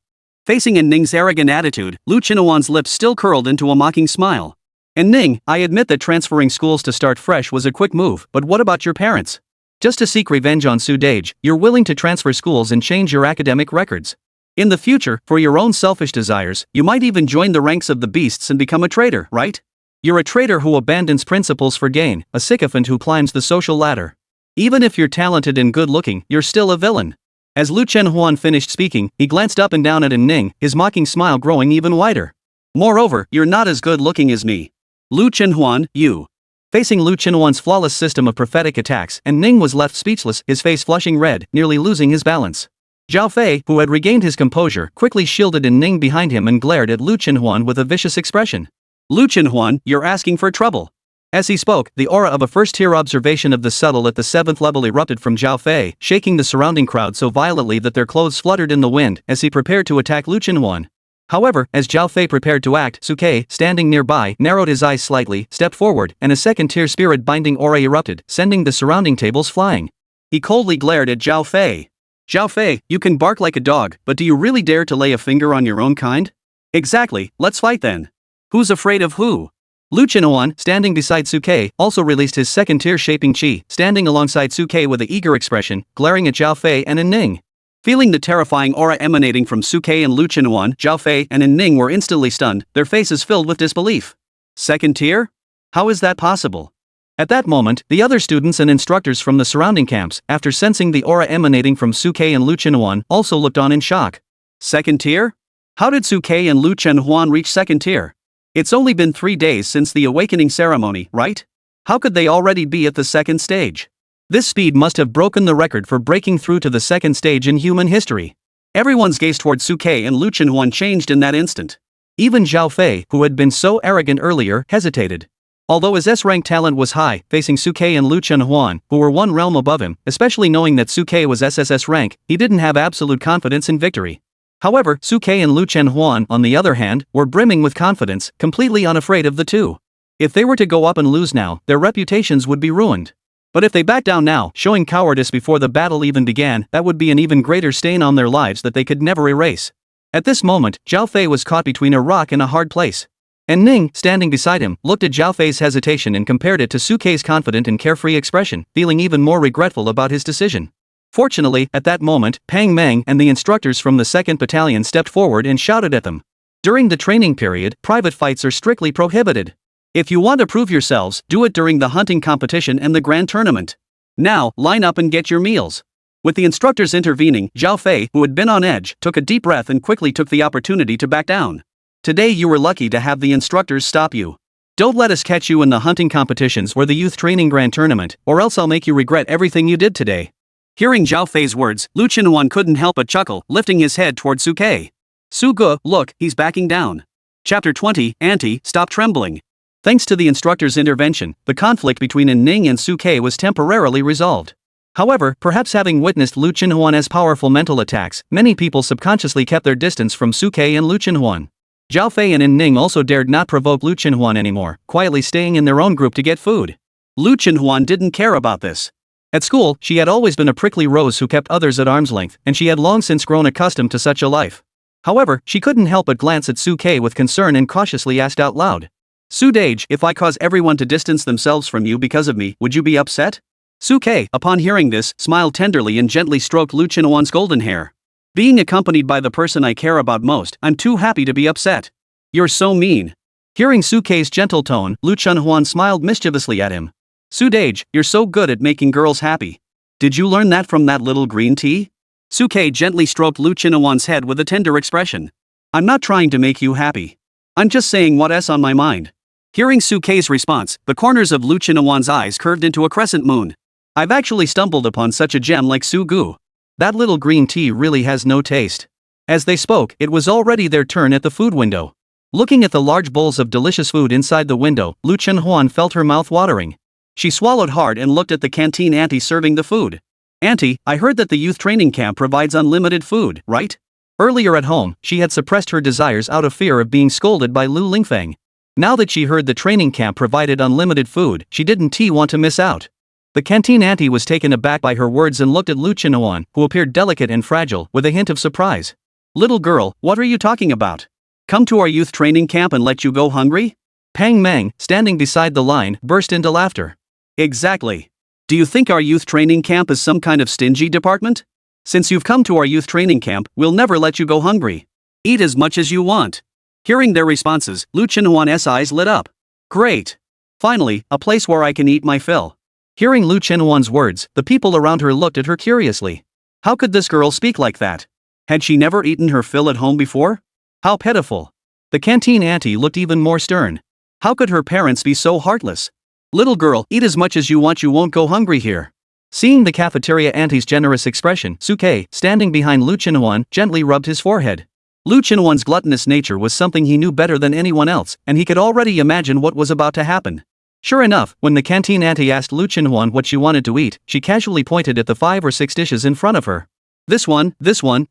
Facing Ning's arrogant attitude, Lu Chenhuan's lips still curled into a mocking smile. And Ning, I admit that transferring schools to start fresh was a quick move, but what about your parents? Just to seek revenge on Su Dage, you're willing to transfer schools and change your academic records. In the future, for your own selfish desires, you might even join the ranks of the beasts and become a traitor, right? You're a traitor who abandons principles for gain, a sycophant who climbs the social ladder. Even if you're talented and good-looking, you're still a villain. As Lu Chenhuan finished speaking, he glanced up and down at Ning, his mocking smile growing even wider. Moreover, you're not as good-looking as me. Lu Chenhuan, you. Facing Lu Chenhuan's flawless system of prophetic attacks, and Ning was left speechless, his face flushing red, nearly losing his balance. Zhao Fei, who had regained his composure, quickly shielded Ning behind him and glared at Lu Chenhuan with a vicious expression. Lu Chenhuan, you're asking for trouble. As he spoke, the aura of a first-tier observation of the subtle at the 7th level erupted from Zhao Fei, shaking the surrounding crowd so violently that their clothes fluttered in the wind as he prepared to attack Lu Chenhuan. However, as Zhao Fei prepared to act, Su Ke, standing nearby, narrowed his eyes slightly, stepped forward, and a second-tier spirit-binding aura erupted, sending the surrounding tables flying. He coldly glared at Zhao Fei. Zhao Fei, you can bark like a dog, but do you really dare to lay a finger on your own kind? Exactly, let's fight then. Who's afraid of who? Lu Chenhuan, standing beside Su Ke, also released his second-tier shaping chi, standing alongside Su Ke with an eager expression, glaring at Zhao Fei and Ning. Feeling the terrifying aura emanating from Su Ke and Lu Chenhuan, Zhao Fei and Ning were instantly stunned, their faces filled with disbelief. Second tier? How is that possible? At that moment, the other students and instructors from the surrounding camps, after sensing the aura emanating from Su Ke and Lu Chenhuan, also looked on in shock. Second tier? How did Su Ke and Lu Chenhuan reach second tier? It's only been 3 days since the awakening ceremony, right? How could they already be at the second stage? This speed must have broken the record for breaking through to the second stage in human history. Everyone's gaze toward Su Ke and Lu Chenhuan changed in that instant. Even Zhao Fei, who had been so arrogant earlier, hesitated. Although his S-rank talent was high, facing Su Ke and Lu Chenhuan, who were one realm above him, especially knowing that Su Ke was SSS-Rank, he didn't have absolute confidence in victory. However, Su Ke and Lu Chenhuan, on the other hand, were brimming with confidence, completely unafraid of the two. If they were to go up and lose now, their reputations would be ruined. But if they back down now, showing cowardice before the battle even began, that would be an even greater stain on their lives that they could never erase. At this moment, Zhao Fei was caught between a rock and a hard place. And Ning, standing beside him, looked at Zhao Fei's hesitation and compared it to Su Ke's confident and carefree expression, feeling even more regretful about his decision. Fortunately, at that moment, Pang Meng and the instructors from the 2nd Battalion stepped forward and shouted at them. During the training period, private fights are strictly prohibited. If you want to prove yourselves, do it during the hunting competition and the grand tournament. Now, line up and get your meals. With the instructors intervening, Zhao Fei, who had been on edge, took a deep breath and quickly took the opportunity to back down. Today you were lucky to have the instructors stop you. Don't let us catch you in the hunting competitions or the youth training grand tournament, or else I'll make you regret everything you did today. Hearing Zhao Fei's words, Lu Chenhuan couldn't help but chuckle, lifting his head toward Su Ke. Su Ge, look, he's backing down. Chapter 20, Auntie, stop trembling. Thanks to the instructor's intervention, the conflict between Ning and Su Ke was temporarily resolved. However, perhaps having witnessed Lu Chenhuan's powerful mental attacks, many people subconsciously kept their distance from Su Ke and Lu Chenhuan. Zhao Fei and Ning also dared not provoke Lu Chenhuan anymore, quietly staying in their own group to get food. Lu Chenhuan didn't care about this. At school, she had always been a prickly rose who kept others at arm's length, and she had long since grown accustomed to such a life. However, she couldn't help but glance at Su Ke with concern and cautiously asked out loud. Su Dage, if I cause everyone to distance themselves from you because of me, would you be upset? Su Ke, upon hearing this, smiled tenderly and gently stroked Lu Chenhuan's golden hair. Being accompanied by the person I care about most, I'm too happy to be upset. You're so mean. Hearing Su Ke's gentle tone, Lu Chenhuan smiled mischievously at him. Su Dage, you're so good at making girls happy. Did you learn that from that little green tea? Su Ke gently stroked Lu Chenhuan's head with a tender expression. I'm not trying to make you happy. I'm just saying what's on my mind. Hearing Su Ke's response, the corners of Lu Chenhuan's eyes curved into a crescent moon. I've actually stumbled upon such a gem like Su Gu. That little green tea really has no taste. As they spoke, it was already their turn at the food window. Looking at the large bowls of delicious food inside the window, Lu Chenhuan felt her mouth watering. She swallowed hard and looked at the canteen auntie serving the food. Auntie, I heard that the youth training camp provides unlimited food, right? Earlier at home, she had suppressed her desires out of fear of being scolded by Lu Lingfeng. Now that she heard the training camp provided unlimited food, she didn't want to miss out. The canteen auntie was taken aback by her words and looked at Lu Chenhuan, who appeared delicate and fragile, with a hint of surprise. Little girl, what are you talking about? Come to our youth training camp and let you go hungry? Pang Mang, standing beside the line, burst into laughter. Exactly. Do you think our youth training camp is some kind of stingy department? Since you've come to our youth training camp, we'll never let you go hungry. Eat as much as you want. Hearing their responses, Lu Chenhuan's eyes lit up. Great. Finally, a place where I can eat my fill. Hearing Lu Chenhuan's words, the people around her looked at her curiously. How could this girl speak like that? Had she never eaten her fill at home before? How pitiful. The canteen auntie looked even more stern. How could her parents be so heartless? Little girl, eat as much as you want, you won't go hungry here. Seeing the cafeteria auntie's generous expression, Suke, standing behind Lu Chenhuan, gently rubbed his forehead. Lu Chenhuan's gluttonous nature was something he knew better than anyone else, and he could already imagine what was about to happen. Sure enough, when the canteen auntie asked Lu Chenhuan what she wanted to eat, she casually pointed at the 5 or 6 dishes in front of her. This one,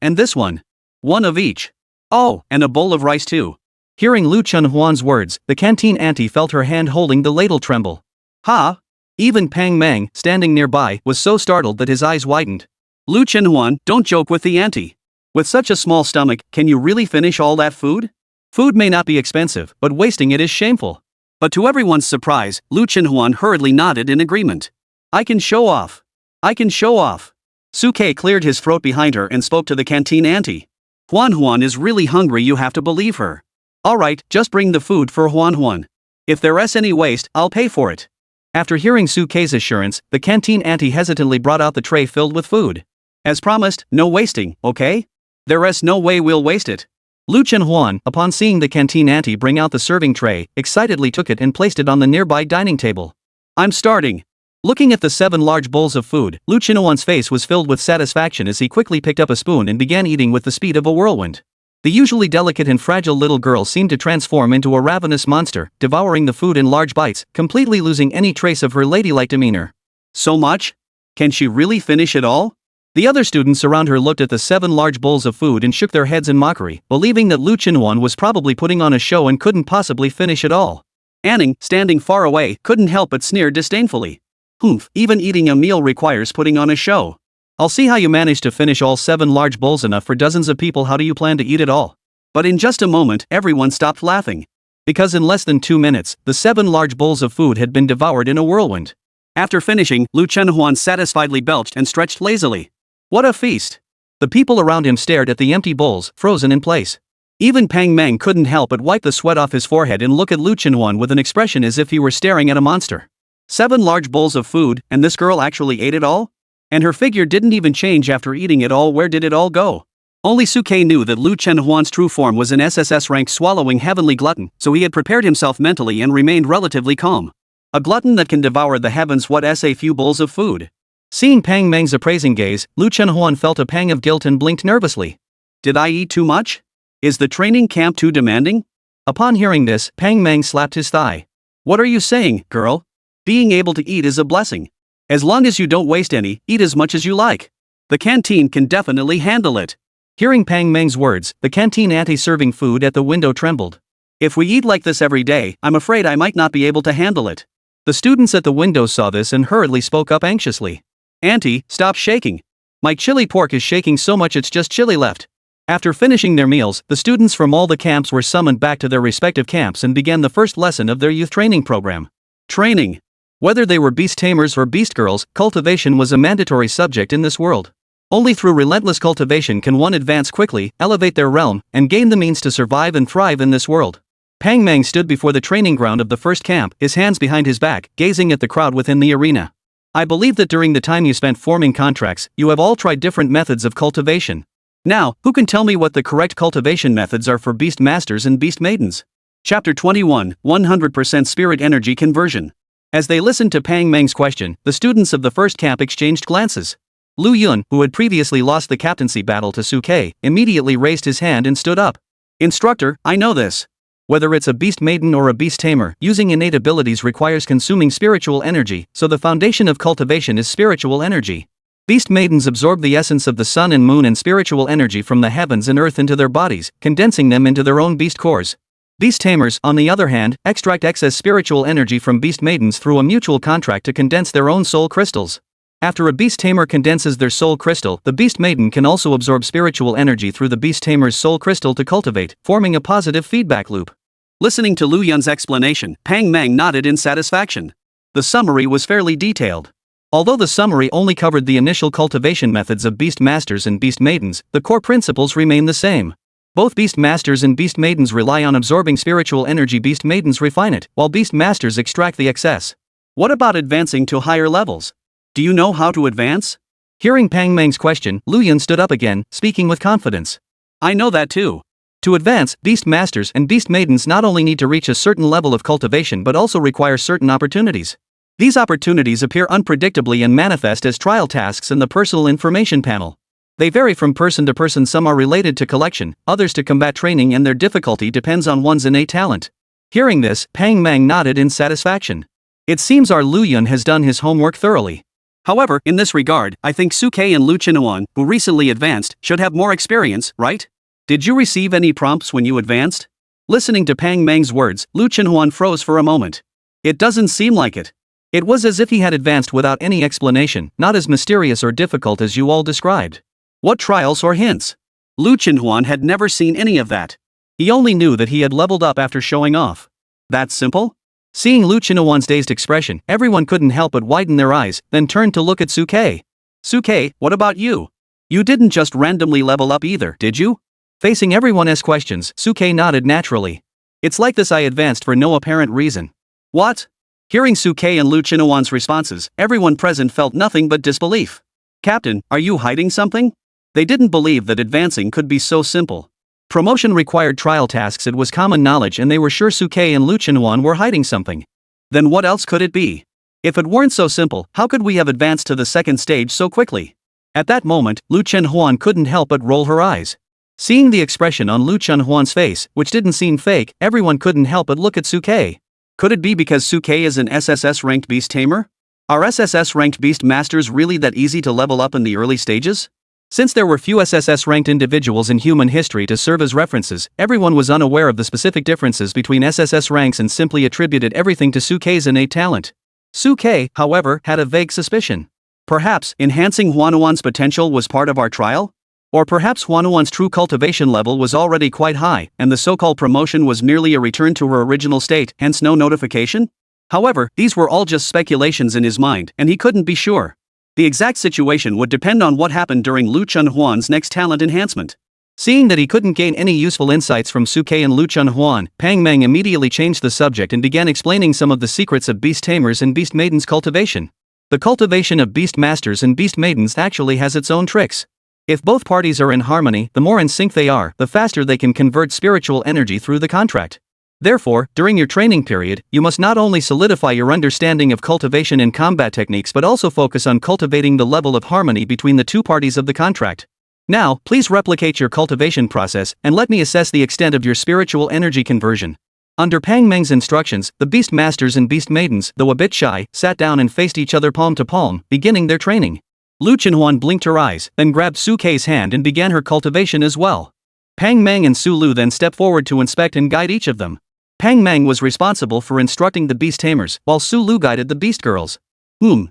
and this one. One of each. Oh, and a bowl of rice too. Hearing Lu Chenhuan's words, the canteen auntie felt her hand holding the ladle tremble. Ha! Even Pang Mang, standing nearby, was so startled that his eyes widened. Lu Chenhuan, don't joke with the auntie. With such a small stomach, can you really finish all that food? Food may not be expensive, but wasting it is shameful. But to everyone's surprise, Lu Chenhuan hurriedly nodded in agreement. I can show off. I can show off. Suke cleared his throat behind her and spoke to the canteen auntie. Huan is really hungry, you have to believe her. Alright, just bring the food for Huan. If there's any waste, I'll pay for it. After hearing Suke's assurance, the canteen auntie hesitantly brought out the tray filled with food. As promised, no wasting, okay? There's no way we'll waste it. Lu Chenhuan, upon seeing the canteen auntie bring out the serving tray, excitedly took it and placed it on the nearby dining table. I'm starting. Looking at the 7 large bowls of food, Lu Chenhuan's face was filled with satisfaction as he quickly picked up a spoon and began eating with the speed of a whirlwind. The usually delicate and fragile little girl seemed to transform into a ravenous monster, devouring the food in large bites, completely losing any trace of her ladylike demeanor. So much? Can she really finish it all? The other students around her looked at the 7 large bowls of food and shook their heads in mockery, believing that Lu Chenhuan was probably putting on a show and couldn't possibly finish it all. Anning, standing far away, couldn't help but sneer disdainfully. Humph, even eating a meal requires putting on a show. I'll see how you manage to finish all 7 large bowls, enough for dozens of people. How do you plan to eat it all? But in just a moment, everyone stopped laughing. Because in less than 2 minutes, the 7 large bowls of food had been devoured in a whirlwind. After finishing, Lu Chenhuan satisfiedly belched and stretched lazily. What a feast! The people around him stared at the empty bowls, frozen in place. Even Pang Mang couldn't help but wipe the sweat off his forehead and look at Lu Chenhuan with an expression as if he were staring at a monster. 7 large bowls of food, and this girl actually ate it all? And her figure didn't even change after eating it all. Where did it all go? Only Suke knew that Lu Chenhuan's true form was an SSS-Rank swallowing heavenly glutton, so he had prepared himself mentally and remained relatively calm. A glutton that can devour the heavens, what a few bowls of food. Seeing Pang Mang's appraising gaze, Lu Chenhuan felt a pang of guilt and blinked nervously. Did I eat too much? Is the training camp too demanding? Upon hearing this, Pang Mang slapped his thigh. What are you saying, girl? Being able to eat is a blessing. As long as you don't waste any, eat as much as you like. The canteen can definitely handle it. Hearing Pang Mang's words, the canteen auntie serving food at the window trembled. If we eat like this every day, I'm afraid I might not be able to handle it. The students at the window saw this and hurriedly spoke up anxiously. Auntie, stop shaking. My chili pork is shaking so much it's just chili left. After finishing their meals, the students from all the camps were summoned back to their respective camps and began the first lesson of their youth training program. Training. Whether they were beast tamers or beast girls, cultivation was a mandatory subject in this world. Only through relentless cultivation can one advance quickly, elevate their realm, and gain the means to survive and thrive in this world. Pang Mang stood before the training ground of the first camp, his hands behind his back, gazing at the crowd within the arena. I believe that during the time you spent forming contracts, you have all tried different methods of cultivation. Now, who can tell me what the correct cultivation methods are for beast masters and beast maidens? Chapter 21, 100% Spirit Energy Conversion. As they listened to Pang Mang's question, the students of the first camp exchanged glances. Lu Yun, who had previously lost the captaincy battle to Suke, immediately raised his hand and stood up. Instructor, I know this. Whether it's a beast maiden or a beast tamer, using innate abilities requires consuming spiritual energy, so the foundation of cultivation is spiritual energy. Beast maidens absorb the essence of the sun and moon and spiritual energy from the heavens and earth into their bodies, condensing them into their own beast cores. Beast tamers, on the other hand, extract excess spiritual energy from beast maidens through a mutual contract to condense their own soul crystals. After a beast tamer condenses their soul crystal, the beast maiden can also absorb spiritual energy through the beast tamer's soul crystal to cultivate, forming a positive feedback loop. Listening to Lu Yun's explanation, Pang Mang nodded in satisfaction. The summary was fairly detailed. Although the summary only covered the initial cultivation methods of beast masters and beast maidens, the core principles remain the same. Both beast masters and beast maidens rely on absorbing spiritual energy. Beast maidens refine it, while beast masters extract the excess. What about advancing to higher levels? Do you know how to advance? Hearing Pang Mang's question, Lu Yun stood up again, speaking with confidence. I know that too. To advance, beast masters and beast maidens not only need to reach a certain level of cultivation but also require certain opportunities. These opportunities appear unpredictably and manifest as trial tasks in the personal information panel. They vary from person to person. Some are related to collection, others to combat training, and their difficulty depends on one's innate talent. Hearing this, Pang Mang nodded in satisfaction. It seems our Lu Yun has done his homework thoroughly. However, in this regard, I think Suke and Lu Chinhuan, who recently advanced, should have more experience, right? Did you receive any prompts when you advanced? Listening to Pang Mang's words, Lu Chinhuan froze for a moment. It doesn't seem like it. It was as if he had advanced without any explanation, not as mysterious or difficult as you all described. What trials or hints? Lu Chinhuan had never seen any of that. He only knew that he had leveled up after showing off. That simple? Seeing Lu Chinhuan's dazed expression, everyone couldn't help but widen their eyes, then turned to look at Suke. Suke, what about you? You didn't just randomly level up either, did you? Facing everyone's questions, Suke nodded naturally. It's like this, I advanced for no apparent reason. What? Hearing Suke and Lu Chinhuan's responses, everyone present felt nothing but disbelief. Captain, are you hiding something? They didn't believe that advancing could be so simple. Promotion required trial tasks. It was common knowledge, and they were sure Suke and Lu Chinhuan were hiding something. Then what else could it be? If it weren't so simple, how could we have advanced to the second stage so quickly? At that moment, Lu Chinhuan couldn't help but roll her eyes. Seeing the expression on Lu Chinhuan's face, which didn't seem fake, everyone couldn't help but look at Suke. Could it be because Suke is an SSS-ranked beast tamer? Are SSS-ranked beast masters really that easy to level up in the early stages? Since there were few SSS-ranked individuals in human history to serve as references, everyone was unaware of the specific differences between SSS ranks and simply attributed everything to Suke's innate talent. Suke, however, had a vague suspicion. Perhaps, enhancing Huanuan's potential was part of our trial? Or perhaps Huanuan's true cultivation level was already quite high, and the so-called promotion was merely a return to her original state, hence no notification? However, these were all just speculations in his mind, and he couldn't be sure. The exact situation would depend on what happened during Lu Chinhuan's next talent enhancement. Seeing that he couldn't gain any useful insights from Suke and Lu Chinhuan, Pang Mang immediately changed the subject and began explaining some of the secrets of beast tamers and beast maidens cultivation. The cultivation of beast masters and beast maidens actually has its own tricks. If both parties are in harmony, the more in sync they are, the faster they can convert spiritual energy through the contract. Therefore, during your training period, you must not only solidify your understanding of cultivation and combat techniques but also focus on cultivating the level of harmony between the two parties of the contract. Now, please replicate your cultivation process and let me assess the extent of your spiritual energy conversion. Under Pang Meng's instructions, the beast masters and beast maidens, though a bit shy, sat down and faced each other palm to palm, beginning their training. Lu Chinhuan blinked her eyes, then grabbed Suke's hand and began her cultivation as well. Pang Mang and Su Lu then stepped forward to inspect and guide each of them. Pang Mang was responsible for instructing the beast tamers, while Su Lu guided the beast girls.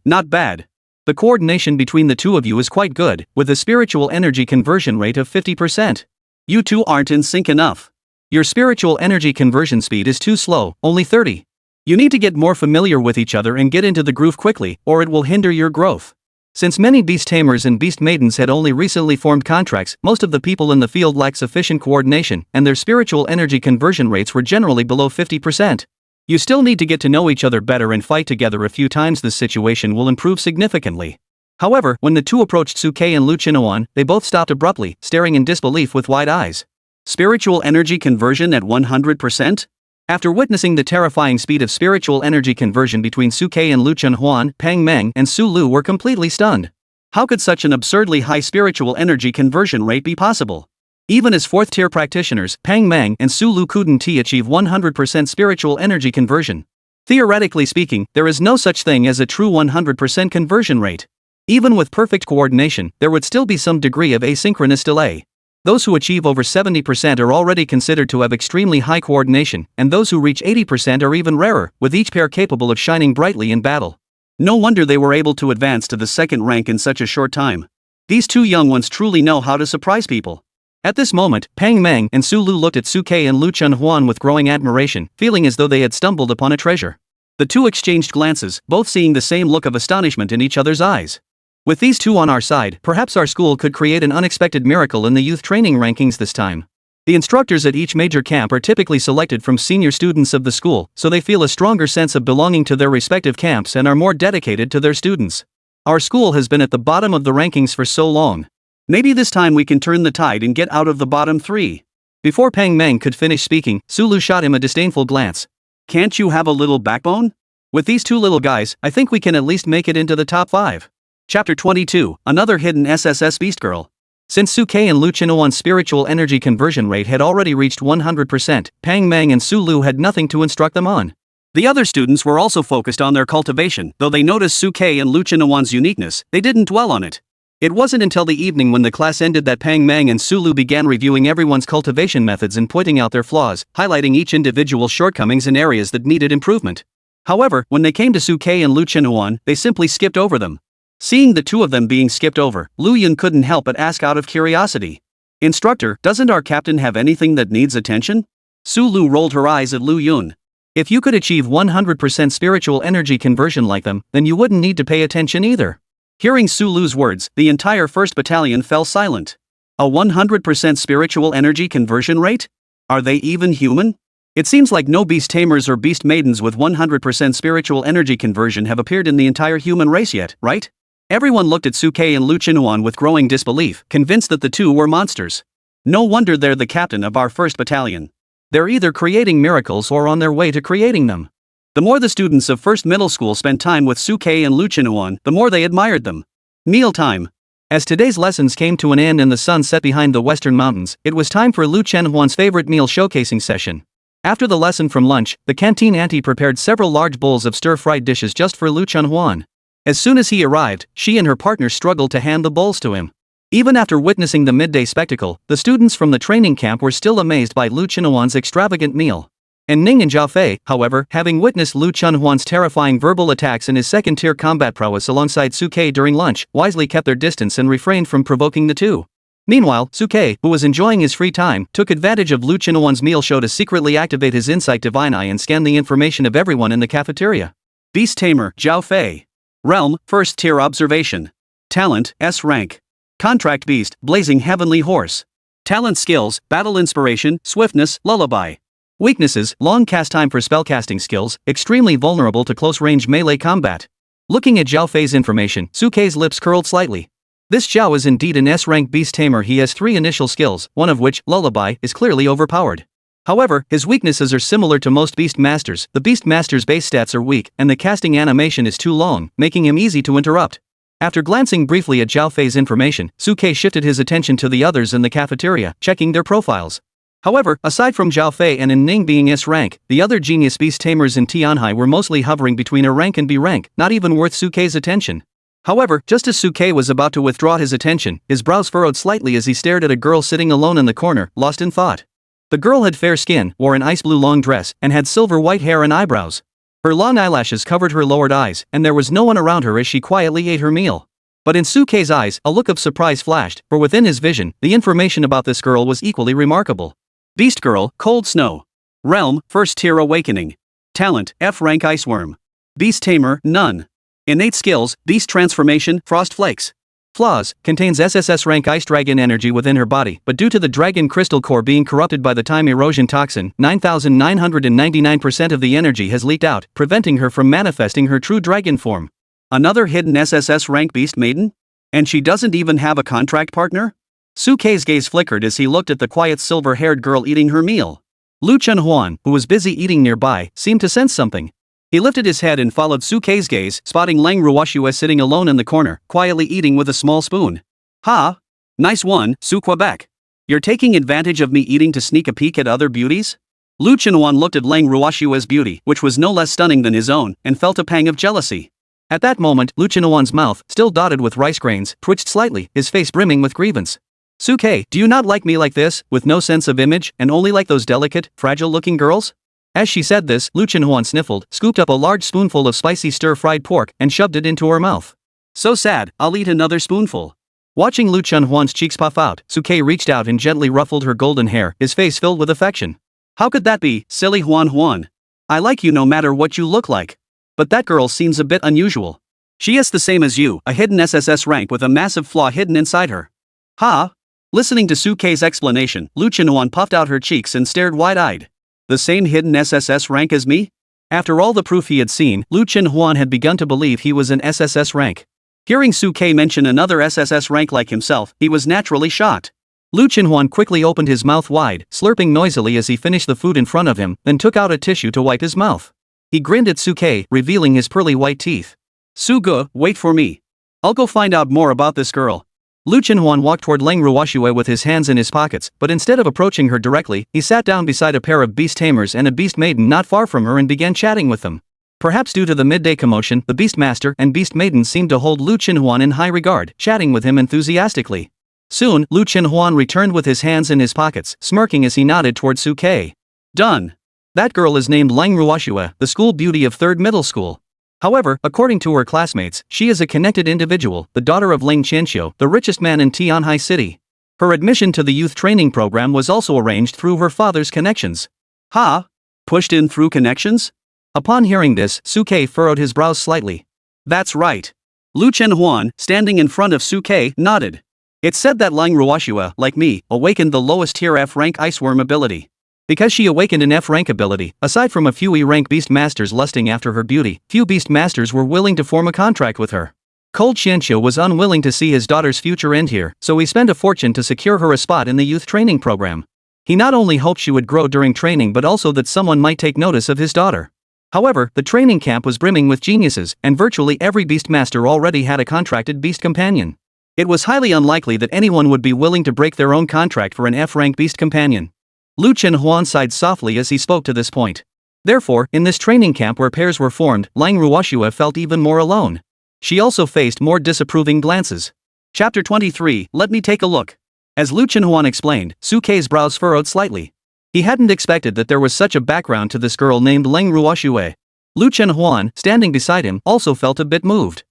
Not bad. The coordination between the two of you is quite good, with a spiritual energy conversion rate of 50%. You two aren't in sync enough. Your spiritual energy conversion speed is too slow, only 30. You need to get more familiar with each other and get into the groove quickly, or it will hinder your growth. Since many beast tamers and beast maidens had only recently formed contracts, most of the people in the field lacked sufficient coordination, and their spiritual energy conversion rates were generally below 50%. You still need to get to know each other better and fight together a few times. This situation will improve significantly. However, when the two approached Suke and Lu Chinhuan, they both stopped abruptly, staring in disbelief with wide eyes. Spiritual energy conversion at 100%? After witnessing the terrifying speed of spiritual energy conversion between Suke and Lu Chinhuan, Pang Meng and Su Lu were completely stunned. How could such an absurdly high spiritual energy conversion rate be possible? Even as 4th tier practitioners, Pang Mang and Su Lu couldn't achieve 100% spiritual energy conversion. Theoretically speaking, there is no such thing as a true 100% conversion rate. Even with perfect coordination, there would still be some degree of asynchronous delay. Those who achieve over 70% are already considered to have extremely high coordination, and those who reach 80% are even rarer, with each pair capable of shining brightly in battle. No wonder they were able to advance to the 2nd rank in such a short time. These two young ones truly know how to surprise people. At this moment, Pang Mang and Su Lu looked at Su Ke and Lu Chunhuan with growing admiration, feeling as though they had stumbled upon a treasure. The two exchanged glances, both seeing the same look of astonishment in each other's eyes. With these two on our side, perhaps our school could create an unexpected miracle in the youth training rankings this time. The instructors at each major camp are typically selected from senior students of the school, so they feel a stronger sense of belonging to their respective camps and are more dedicated to their students. Our school has been at the bottom of the rankings for so long. Maybe this time we can turn the tide and get out of the bottom 3. Before Pang Mang could finish speaking, Su Lu shot him a disdainful glance. Can't you have a little backbone? With these two little guys, I think we can at least make it into the top 5. Chapter 22, Another Hidden SSS Beast Girl. Since Su Ke and Lu Chunhuan's spiritual energy conversion rate had already reached 100%, Pang Mang and Su Lu had nothing to instruct them on. The other students were also focused on their cultivation, though they noticed Su Ke and Lu Chunhuan's uniqueness, they didn't dwell on it. It wasn't until the evening when the class ended that Pang Mang and Su Lu began reviewing everyone's cultivation methods and pointing out their flaws, highlighting each individual shortcomings in areas that needed improvement. However, when they came to Su Ke and Lu Chunhuan, they simply skipped over them. Seeing the two of them being skipped over, Lu Yun couldn't help but ask out of curiosity. "Instructor, doesn't our captain have anything that needs attention?" Su Lu rolled her eyes at Lu Yun. "If you could achieve 100% spiritual energy conversion like them, then you wouldn't need to pay attention either." Hearing Su Lu's words, the entire 1st Battalion fell silent. A 100% spiritual energy conversion rate? Are they even human? It seems like no beast tamers or beast maidens with 100% spiritual energy conversion have appeared in the entire human race yet, right? Everyone looked at Su Ke and Lu Chunhuan with growing disbelief, convinced that the two were monsters. No wonder they're the captain of our 1st Battalion. They're either creating miracles or on their way to creating them. The more the students of 1st Middle School spent time with Su Ke and Lu Chunhuan, the more they admired them. Meal time. As today's lessons came to an end and the sun set behind the western mountains, it was time for Lu Chunhuan's favorite meal showcasing session. After the lesson from lunch, the canteen auntie prepared several large bowls of stir-fried dishes just for Lu Chunhuan. As soon as he arrived, she and her partner struggled to hand the bowls to him. Even after witnessing the midday spectacle, the students from the training camp were still amazed by Lu Chunhuan's extravagant meal. And Ning and Zhao Fei, however, having witnessed Lu Chunhuan's terrifying verbal attacks and his 2nd-tier combat prowess alongside Su Ke during lunch, wisely kept their distance and refrained from provoking the two. Meanwhile, Su Ke, who was enjoying his free time, took advantage of Lu Chunhuan's meal show to secretly activate his Insight Divine Eye and scan the information of everyone in the cafeteria. Beast Tamer, Zhao Fei. Realm, 1st tier observation. Talent, S rank. Contract Beast, Blazing Heavenly Horse. Talent skills, Battle Inspiration, Swiftness, Lullaby. Weaknesses, long cast time for spellcasting skills, extremely vulnerable to close-range melee combat. Looking at Zhao Fei's information, Su Ke's lips curled slightly. This Zhao is indeed an S-rank beast tamer. He has 3 initial skills, one of which, Lullaby, is clearly overpowered. However, his weaknesses are similar to most beast masters. The beast master's base stats are weak, and the casting animation is too long, making him easy to interrupt. After glancing briefly at Zhao Fei's information, Su Ke shifted his attention to the others in the cafeteria, checking their profiles. However, aside from Zhao Fei and Ning being S-rank, the other genius beast tamers in Tianhai were mostly hovering between A rank and B rank, not even worth Su Ke's attention. However, just as Su Ke was about to withdraw his attention, his brows furrowed slightly as he stared at a girl sitting alone in the corner, lost in thought. The girl had fair skin, wore an ice blue long dress, and had silver white hair and eyebrows. Her long eyelashes covered her lowered eyes, and there was no one around her as she quietly ate her meal. But in Su Ke's eyes, a look of surprise flashed, for within his vision, the information about this girl was equally remarkable. Beast Girl, Cold Snow. Realm, 1st tier Awakening. Talent, F rank Iceworm. Beast Tamer, None. Innate skills, Beast Transformation, Frost Flakes. Flaws, contains SSS-Rank Ice Dragon energy within her body, but due to the Dragon Crystal Core being corrupted by the Time Erosion Toxin, 9,999% of the energy has leaked out, preventing her from manifesting her true dragon form. Another hidden SSS-Rank Beast Maiden? And she doesn't even have a contract partner? Su Ke's gaze flickered as he looked at the quiet silver-haired girl eating her meal. Lu Chunhuan, who was busy eating nearby, seemed to sense something. He lifted his head and followed Su Ke's gaze, spotting Lang Ruoxue sitting alone in the corner, quietly eating with a small spoon. "Ha! Nice one, Su Quebec." You're taking advantage of me eating to sneak a peek at other beauties? Lu Chenhuan looked at Lang Ruoshua's beauty, which was no less stunning than his own, and felt a pang of jealousy. At that moment, Lu Chenhuan's mouth, still dotted with rice grains, twitched slightly, his face brimming with grievance. Suke, do you not like me like this, with no sense of image, and only like those delicate, fragile-looking girls? As she said this, Lu Chenhuan sniffled, scooped up a large spoonful of spicy stir-fried pork, and shoved it into her mouth. So sad, I'll eat another spoonful. Watching Lu Chenhuan's cheeks puff out, Suke reached out and gently ruffled her golden hair, his face filled with affection. How could that be, silly Huan Huan? I like you no matter what you look like. But that girl seems a bit unusual. She is the same as you, a hidden SSS rank with a massive flaw hidden inside her. Ha? Listening to Suke's explanation, Lu Chenhuan puffed out her cheeks and stared wide-eyed. The same hidden SSS rank as me? After all the proof he had seen, Lu Chenhuan had begun to believe he was an SSS rank. Hearing Suke mention another SSS rank like himself, he was naturally shocked. Lu Chenhuan quickly opened his mouth wide, slurping noisily as he finished the food in front of him, then took out a tissue to wipe his mouth. He grinned at Suke, revealing his pearly white teeth. Suge, wait for me. I'll go find out more about this girl. Lu Chenhuan walked toward Lang Ruoshue with his hands in his pockets, but instead of approaching her directly, he sat down beside a pair of beast tamers and a beast maiden not far from her and began chatting with them. Perhaps due to the midday commotion, the beast master and beast maiden seemed to hold Lu Chenhuan in high regard, chatting with him enthusiastically. Soon, Lu Chenhuan returned with his hands in his pockets, smirking as he nodded toward Suke. Done. That girl is named Lang Ruoshue, the school beauty of 3rd middle school. However, according to her classmates, she is a connected individual, the daughter of Ling Qianxiu, the richest man in Tianhai City. Her admission to the youth training program was also arranged through her father's connections. Ha? Pushed in through connections? Upon hearing this, Suke furrowed his brows slightly. That's right. Lu Chenhuan, standing in front of Suke, nodded. It's said that Lang Ruoshue, like me, awakened the lowest tier F rank iceworm ability. Because she awakened an F rank ability, aside from a few E rank beast masters lusting after her beauty, few beast masters were willing to form a contract with her. Cold Qianxiu was unwilling to see his daughter's future end here, so he spent a fortune to secure her a spot in the youth training program. He not only hoped she would grow during training but also that someone might take notice of his daughter. However, the training camp was brimming with geniuses, and virtually every beast master already had a contracted beast companion. It was highly unlikely that anyone would be willing to break their own contract for an F rank beast companion. Lu Chenhuan sighed softly as he spoke to this point. Therefore, in this training camp where pairs were formed, Lang Ruoshue felt even more alone. She also faced more disapproving glances. Chapter 23, Let me take a look. As Lu Chenhuan explained, Suke's brows furrowed slightly. He hadn't expected that there was such a background to this girl named Lang Ruoshue. Lu Chenhuan, standing beside him, also felt a bit moved.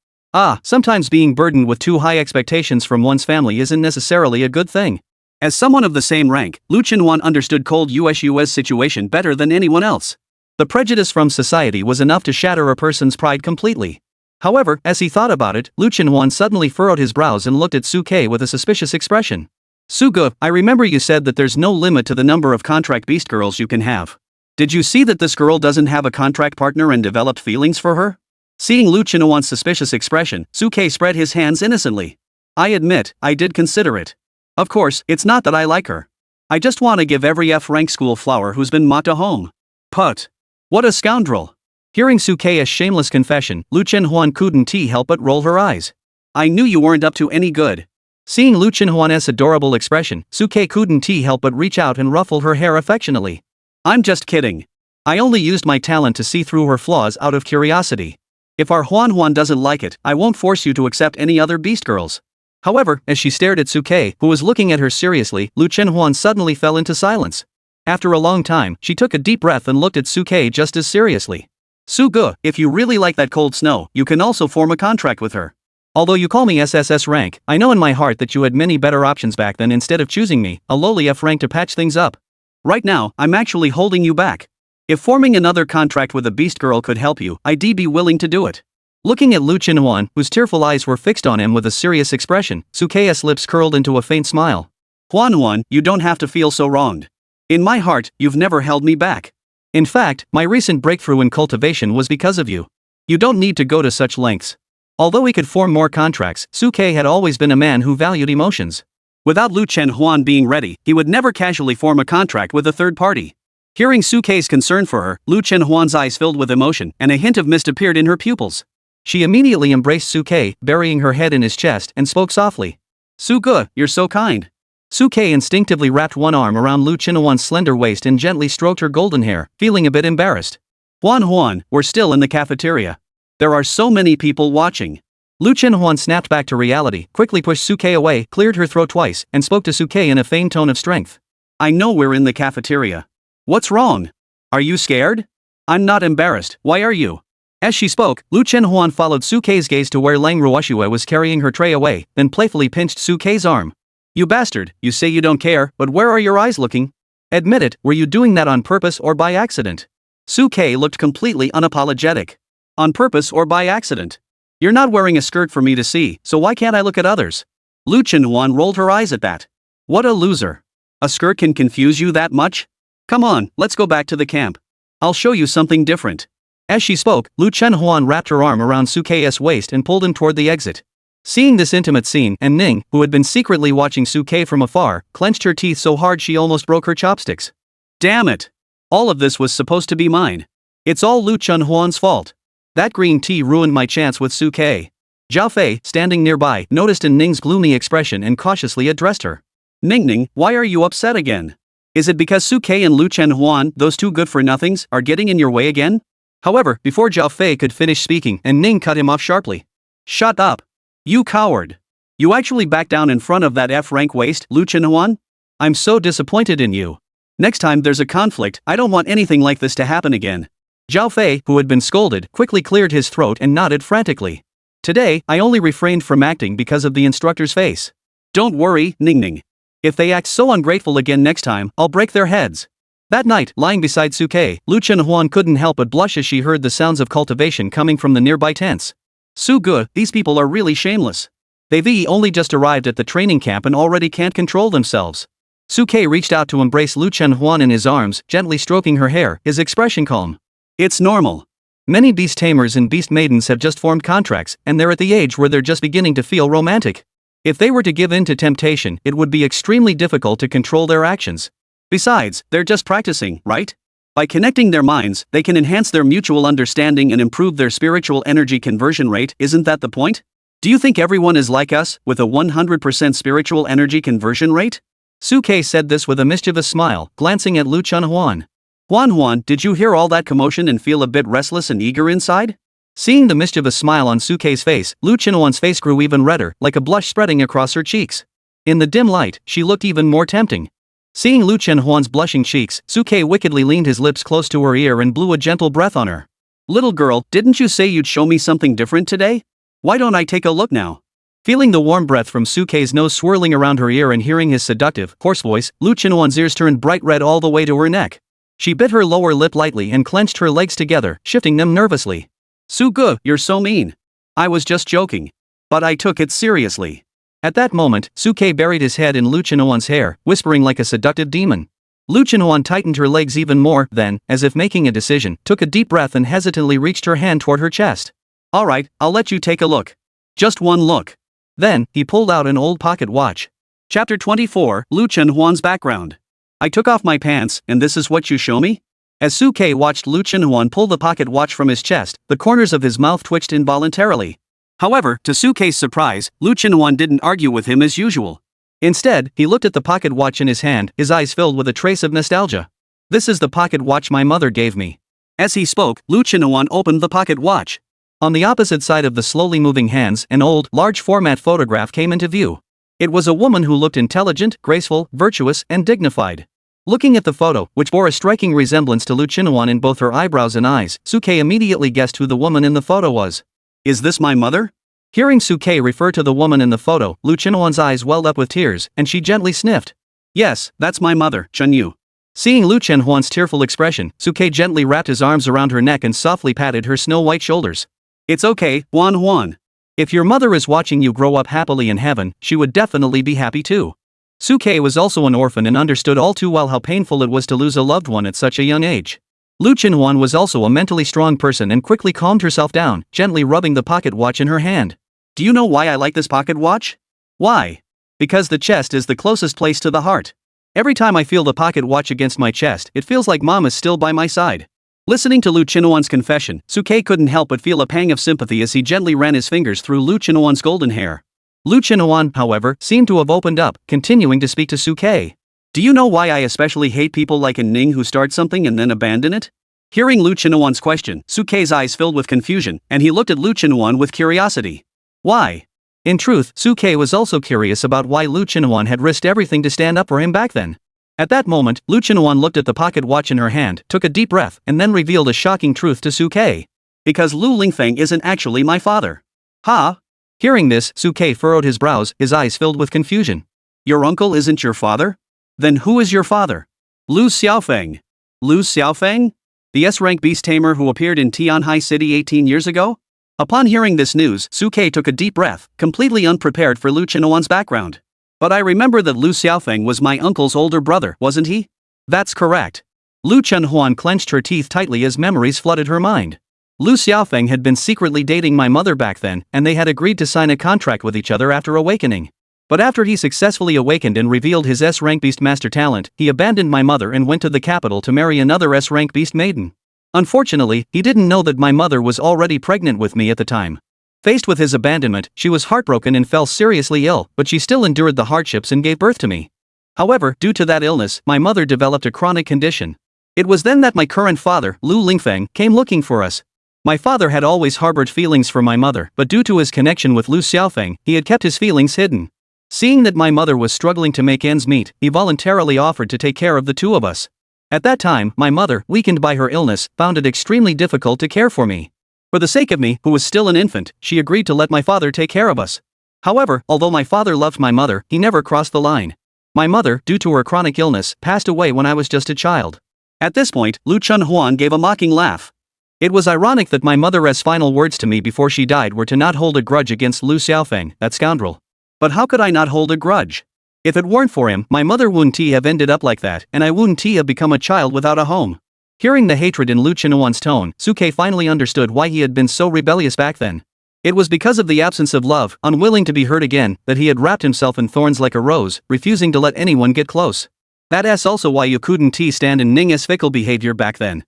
Sometimes being burdened with too high expectations from one's family isn't necessarily a good thing. As someone of the same rank, Lu Chenhuan understood Cold Ushua's situation better than anyone else. The prejudice from society was enough to shatter a person's pride completely. However, as he thought about it, Lu Chenhuan suddenly furrowed his brows and looked at Suke with a suspicious expression. Suge, I remember you said that there's no limit to the number of contract beast girls you can have. Did you see that this girl doesn't have a contract partner and developed feelings for her? Seeing Lu Chenhuan's suspicious expression, Suke spread his hands innocently. I admit, I did consider it. Of course, it's not that I like her. I just want to give every F-rank school flower who's been mocked a home. Put. What a scoundrel. Hearing Suke's shameless confession, Lu Chenhuan couldn't help but roll her eyes. I knew you weren't up to any good. Seeing Lu Chenhuan's adorable expression, Suke couldn't help but reach out and ruffle her hair affectionately. I'm just kidding. I only used my talent to see through her flaws out of curiosity. If our Huan Huan doesn't like it, I won't force you to accept any other beast girls. However, as she stared at Suke, who was looking at her seriously, Lu Chenhuan suddenly fell into silence. After a long time, she took a deep breath and looked at Suke just as seriously. Suge, if you really like that cold snow, you can also form a contract with her. Although you call me SSS rank, I know in my heart that you had many better options back then instead of choosing me, a lowly F rank to patch things up. Right now, I'm actually holding you back. If forming another contract with a beast girl could help you, I'd be willing to do it. Looking at Lu Chenhuan, whose tearful eyes were fixed on him with a serious expression, Suke's lips curled into a faint smile. Huan Huan, you don't have to feel so wronged. In my heart, you've never held me back. In fact, my recent breakthrough in cultivation was because of you. You don't need to go to such lengths. Although he could form more contracts, Suke had always been a man who valued emotions. Without Lu Chenhuan being ready, he would never casually form a contract with a third party. Hearing Suke's concern for her, Lu Chenhuan's eyes filled with emotion, and a hint of mist appeared in her pupils. She immediately embraced Suke, burying her head in his chest, and spoke softly. Suge, you're so kind. Suke instinctively wrapped one arm around Lu Chinhuan's slender waist and gently stroked her golden hair, feeling a bit embarrassed. Huan, we're still in the cafeteria. There are so many people watching. Lu Chinhuan snapped back to reality, quickly pushed Suke away, cleared her throat twice, and spoke to Suke in a feigned tone of strength. I know we're in the cafeteria. What's wrong? Are you scared? I'm not embarrassed, why are you? As she spoke, Lu Chinhuan followed Suke's gaze to where Lang Ruoshue was carrying her tray away, then playfully pinched Suke's arm. You bastard, you say you don't care, but where are your eyes looking? Admit it, were you doing that on purpose or by accident? Suke looked completely unapologetic. On purpose or by accident? You're not wearing a skirt for me to see, so why can't I look at others? Lu Chinhuan rolled her eyes at that. What a loser. A skirt can confuse you that much? Come on, let's go back to the camp. I'll show you something different. As she spoke, Lu Chenhuan wrapped her arm around Suke's waist and pulled him toward the exit. Seeing this intimate scene, and Ning, who had been secretly watching Suke from afar, clenched her teeth so hard she almost broke her chopsticks. Damn it! All of this was supposed to be mine. It's all Lu Chenhuan's fault. That green tea ruined my chance with Suke. Zhao Fei, standing nearby, noticed Ning's gloomy expression and cautiously addressed her. Ning, why are you upset again? Is it because Suke and Lu Chenhuan, those two good-for-nothings, are getting in your way again? However, before Zhao Fei could finish speaking, Ning cut him off sharply. Shut up! You coward! You actually backed down in front of that F-rank waste, Lu Chenhuan? I'm so disappointed in you. Next time there's a conflict, I don't want anything like this to happen again. Zhao Fei, who had been scolded, quickly cleared his throat and nodded frantically. Today, I only refrained from acting because of the instructor's face. Don't worry, Ning. If they act so ungrateful again next time, I'll break their heads. That night, lying beside Suke, Lu Chenhuan couldn't help but blush as she heard the sounds of cultivation coming from the nearby tents. Suge, these people are really shameless. They've only just arrived at the training camp and already can't control themselves. Suke reached out to embrace Lu Chenhuan in his arms, gently stroking her hair, his expression calm. It's normal. Many beast tamers and beast maidens have just formed contracts, and they're at the age where they're just beginning to feel romantic. If they were to give in to temptation, it would be extremely difficult to control their actions. Besides, they're just practicing, right? By connecting their minds, they can enhance their mutual understanding and improve their spiritual energy conversion rate, isn't that the point? Do you think everyone is like us, with a 100% spiritual energy conversion rate? Suke said this with a mischievous smile, glancing at Lu Chenhuan. Huan, did you hear all that commotion and feel a bit restless and eager inside? Seeing the mischievous smile on Suke's face, Lu Chenhuan's face grew even redder, like a blush spreading across her cheeks. In the dim light, she looked even more tempting. Seeing Lu Chenhuan's blushing cheeks, Suke wickedly leaned his lips close to her ear and blew a gentle breath on her. Little girl, didn't you say you'd show me something different today? Why don't I take a look now? Feeling the warm breath from Suke's nose swirling around her ear and hearing his seductive, hoarse voice, Lu Chenhuan's ears turned bright red all the way to her neck. She bit her lower lip lightly and clenched her legs together, shifting them nervously. Suge, you're so mean. I was just joking. But I took it seriously. At that moment, Suke buried his head in Lu Chenhuan's hair, whispering like a seductive demon. Lu Chenhuan tightened her legs even more, then, as if making a decision, took a deep breath and hesitantly reached her hand toward her chest. Alright, I'll let you take a look. Just one look. Then, he pulled out an old pocket watch. Chapter 24, Lu Chenhuan's background. I took off my pants, and this is what you show me? As Suke watched Lu Chenhuan pull the pocket watch from his chest, the corners of his mouth twitched involuntarily. However, to Suke's surprise, Lu Chenhuan didn't argue with him as usual. Instead, he looked at the pocket watch in his hand, his eyes filled with a trace of nostalgia. This is the pocket watch my mother gave me. As he spoke, Lu Chenhuan opened the pocket watch. On the opposite side of the slowly moving hands, an old, large-format photograph came into view. It was a woman who looked intelligent, graceful, virtuous, and dignified. Looking at the photo, which bore a striking resemblance to Lu Chenhuan in both her eyebrows and eyes, Suke immediately guessed who the woman in the photo was. Is this my mother? Hearing Suke refer to the woman in the photo, Lu Chenhuan's eyes welled up with tears, and she gently sniffed. Yes, that's my mother, Chunyu. Seeing Lu Chenhuan's tearful expression, Suke gently wrapped his arms around her neck and softly patted her snow-white shoulders. It's okay, Huan. If your mother is watching you grow up happily in heaven, she would definitely be happy too. Suke was also an orphan and understood all too well how painful it was to lose a loved one at such a young age. Lu Chenhuan was also a mentally strong person and quickly calmed herself down, gently rubbing the pocket watch in her hand. Do you know why I like this pocket watch? Why? Because the chest is the closest place to the heart. Every time I feel the pocket watch against my chest, it feels like mom is still by my side. Listening to Lu Chenhuan's confession, Suke couldn't help but feel a pang of sympathy as he gently ran his fingers through Lu Chenhuan's golden hair. Lu Chenhuan, however, seemed to have opened up, continuing to speak to Suke. Do you know why I especially hate people like Ning who start something and then abandon it? Hearing Lu Chenhuan's question, Suke's eyes filled with confusion, and he looked at Lu Chenhuan with curiosity. Why? In truth, Suke was also curious about why Lu Chenhuan had risked everything to stand up for him back then. At that moment, Lu Chenhuan looked at the pocket watch in her hand, took a deep breath, and then revealed a shocking truth to Suke. Because Lu Lingfeng isn't actually my father. Ha! Hearing this, Suke furrowed his brows, his eyes filled with confusion. Your uncle isn't your father? Then who is your father? Lu Xiaofeng. Lu Xiaofeng? The S-Rank beast tamer who appeared in Tianhai City 18 years ago? Upon hearing this news, Suke took a deep breath, completely unprepared for Lu Chenhuan's background. But I remember that Lu Xiaofeng was my uncle's older brother, wasn't he? That's correct. Lu Chenhuan clenched her teeth tightly as memories flooded her mind. Lu Xiaofeng had been secretly dating my mother back then, and they had agreed to sign a contract with each other after awakening. But after he successfully awakened and revealed his S-Rank Beast Master talent, he abandoned my mother and went to the capital to marry another S-Rank Beast maiden. Unfortunately, he didn't know that my mother was already pregnant with me at the time. Faced with his abandonment, she was heartbroken and fell seriously ill, but she still endured the hardships and gave birth to me. However, due to that illness, my mother developed a chronic condition. It was then that my current father, Lu Lingfeng, came looking for us. My father had always harbored feelings for my mother, but due to his connection with Lu Xiaofeng, he had kept his feelings hidden. Seeing that my mother was struggling to make ends meet, he voluntarily offered to take care of the two of us. At that time, my mother, weakened by her illness, found it extremely difficult to care for me. For the sake of me, who was still an infant, she agreed to let my father take care of us. However, although my father loved my mother, he never crossed the line. My mother, due to her chronic illness, passed away when I was just a child. At this point, Lu Chenhuan gave a mocking laugh. It was ironic that my mother's final words to me before she died were to not hold a grudge against Lu Xiaofeng, that scoundrel. But how could I not hold a grudge? If it weren't for him, my mother wouldn't have ended up like that, and I wouldn't have become a child without a home. Hearing the hatred in Lu Chenhuan's tone, Suke finally understood why he had been so rebellious back then. It was because of the absence of love, unwilling to be hurt again, that he had wrapped himself in thorns like a rose, refusing to let anyone get close. That's also why you couldn't stand in Ning's fickle behavior back then.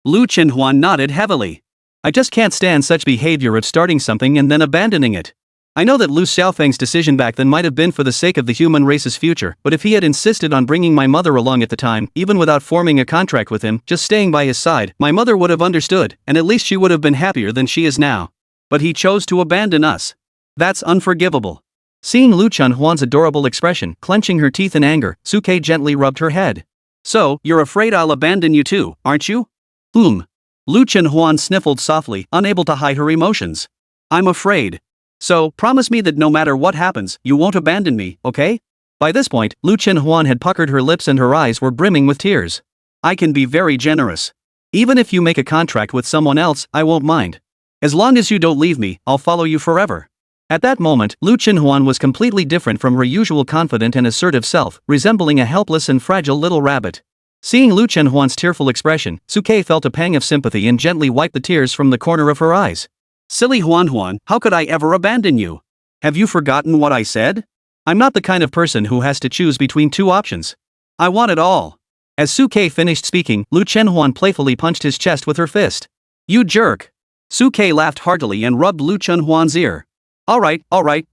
Lu Chenhuan nodded heavily. I just can't stand such behavior of starting something and then abandoning it. I know that Lu Xiaofeng's decision back then might have been for the sake of the human race's future, but if he had insisted on bringing my mother along at the time, even without forming a contract with him, just staying by his side, my mother would have understood, and at least she would have been happier than she is now. But he chose to abandon us. That's unforgivable. Seeing Lu Chenhuan's adorable expression, clenching her teeth in anger, Suke gently rubbed her head. So, you're afraid I'll abandon you too, aren't you? Lu Chenhuan sniffled softly, unable to hide her emotions. I'm afraid. So, promise me that no matter what happens, you won't abandon me, okay? By this point, Lu Chenhuan had puckered her lips and her eyes were brimming with tears. I can be very generous. Even if you make a contract with someone else, I won't mind. As long as you don't leave me, I'll follow you forever. At that moment, Lu Chenhuan was completely different from her usual confident and assertive self, resembling a helpless and fragile little rabbit. Seeing Lu Chenhuan's tearful expression, Suke felt a pang of sympathy and gently wiped the tears from the corner of her eyes. Silly Huan, how could I ever abandon you? Have you forgotten what I said? I'm not the kind of person who has to choose between two options. I want it all. As Suke finished speaking, Lu Chenhuan playfully punched his chest with her fist. You jerk. Suke laughed heartily and rubbed Lu Chenhuan's ear. Alright,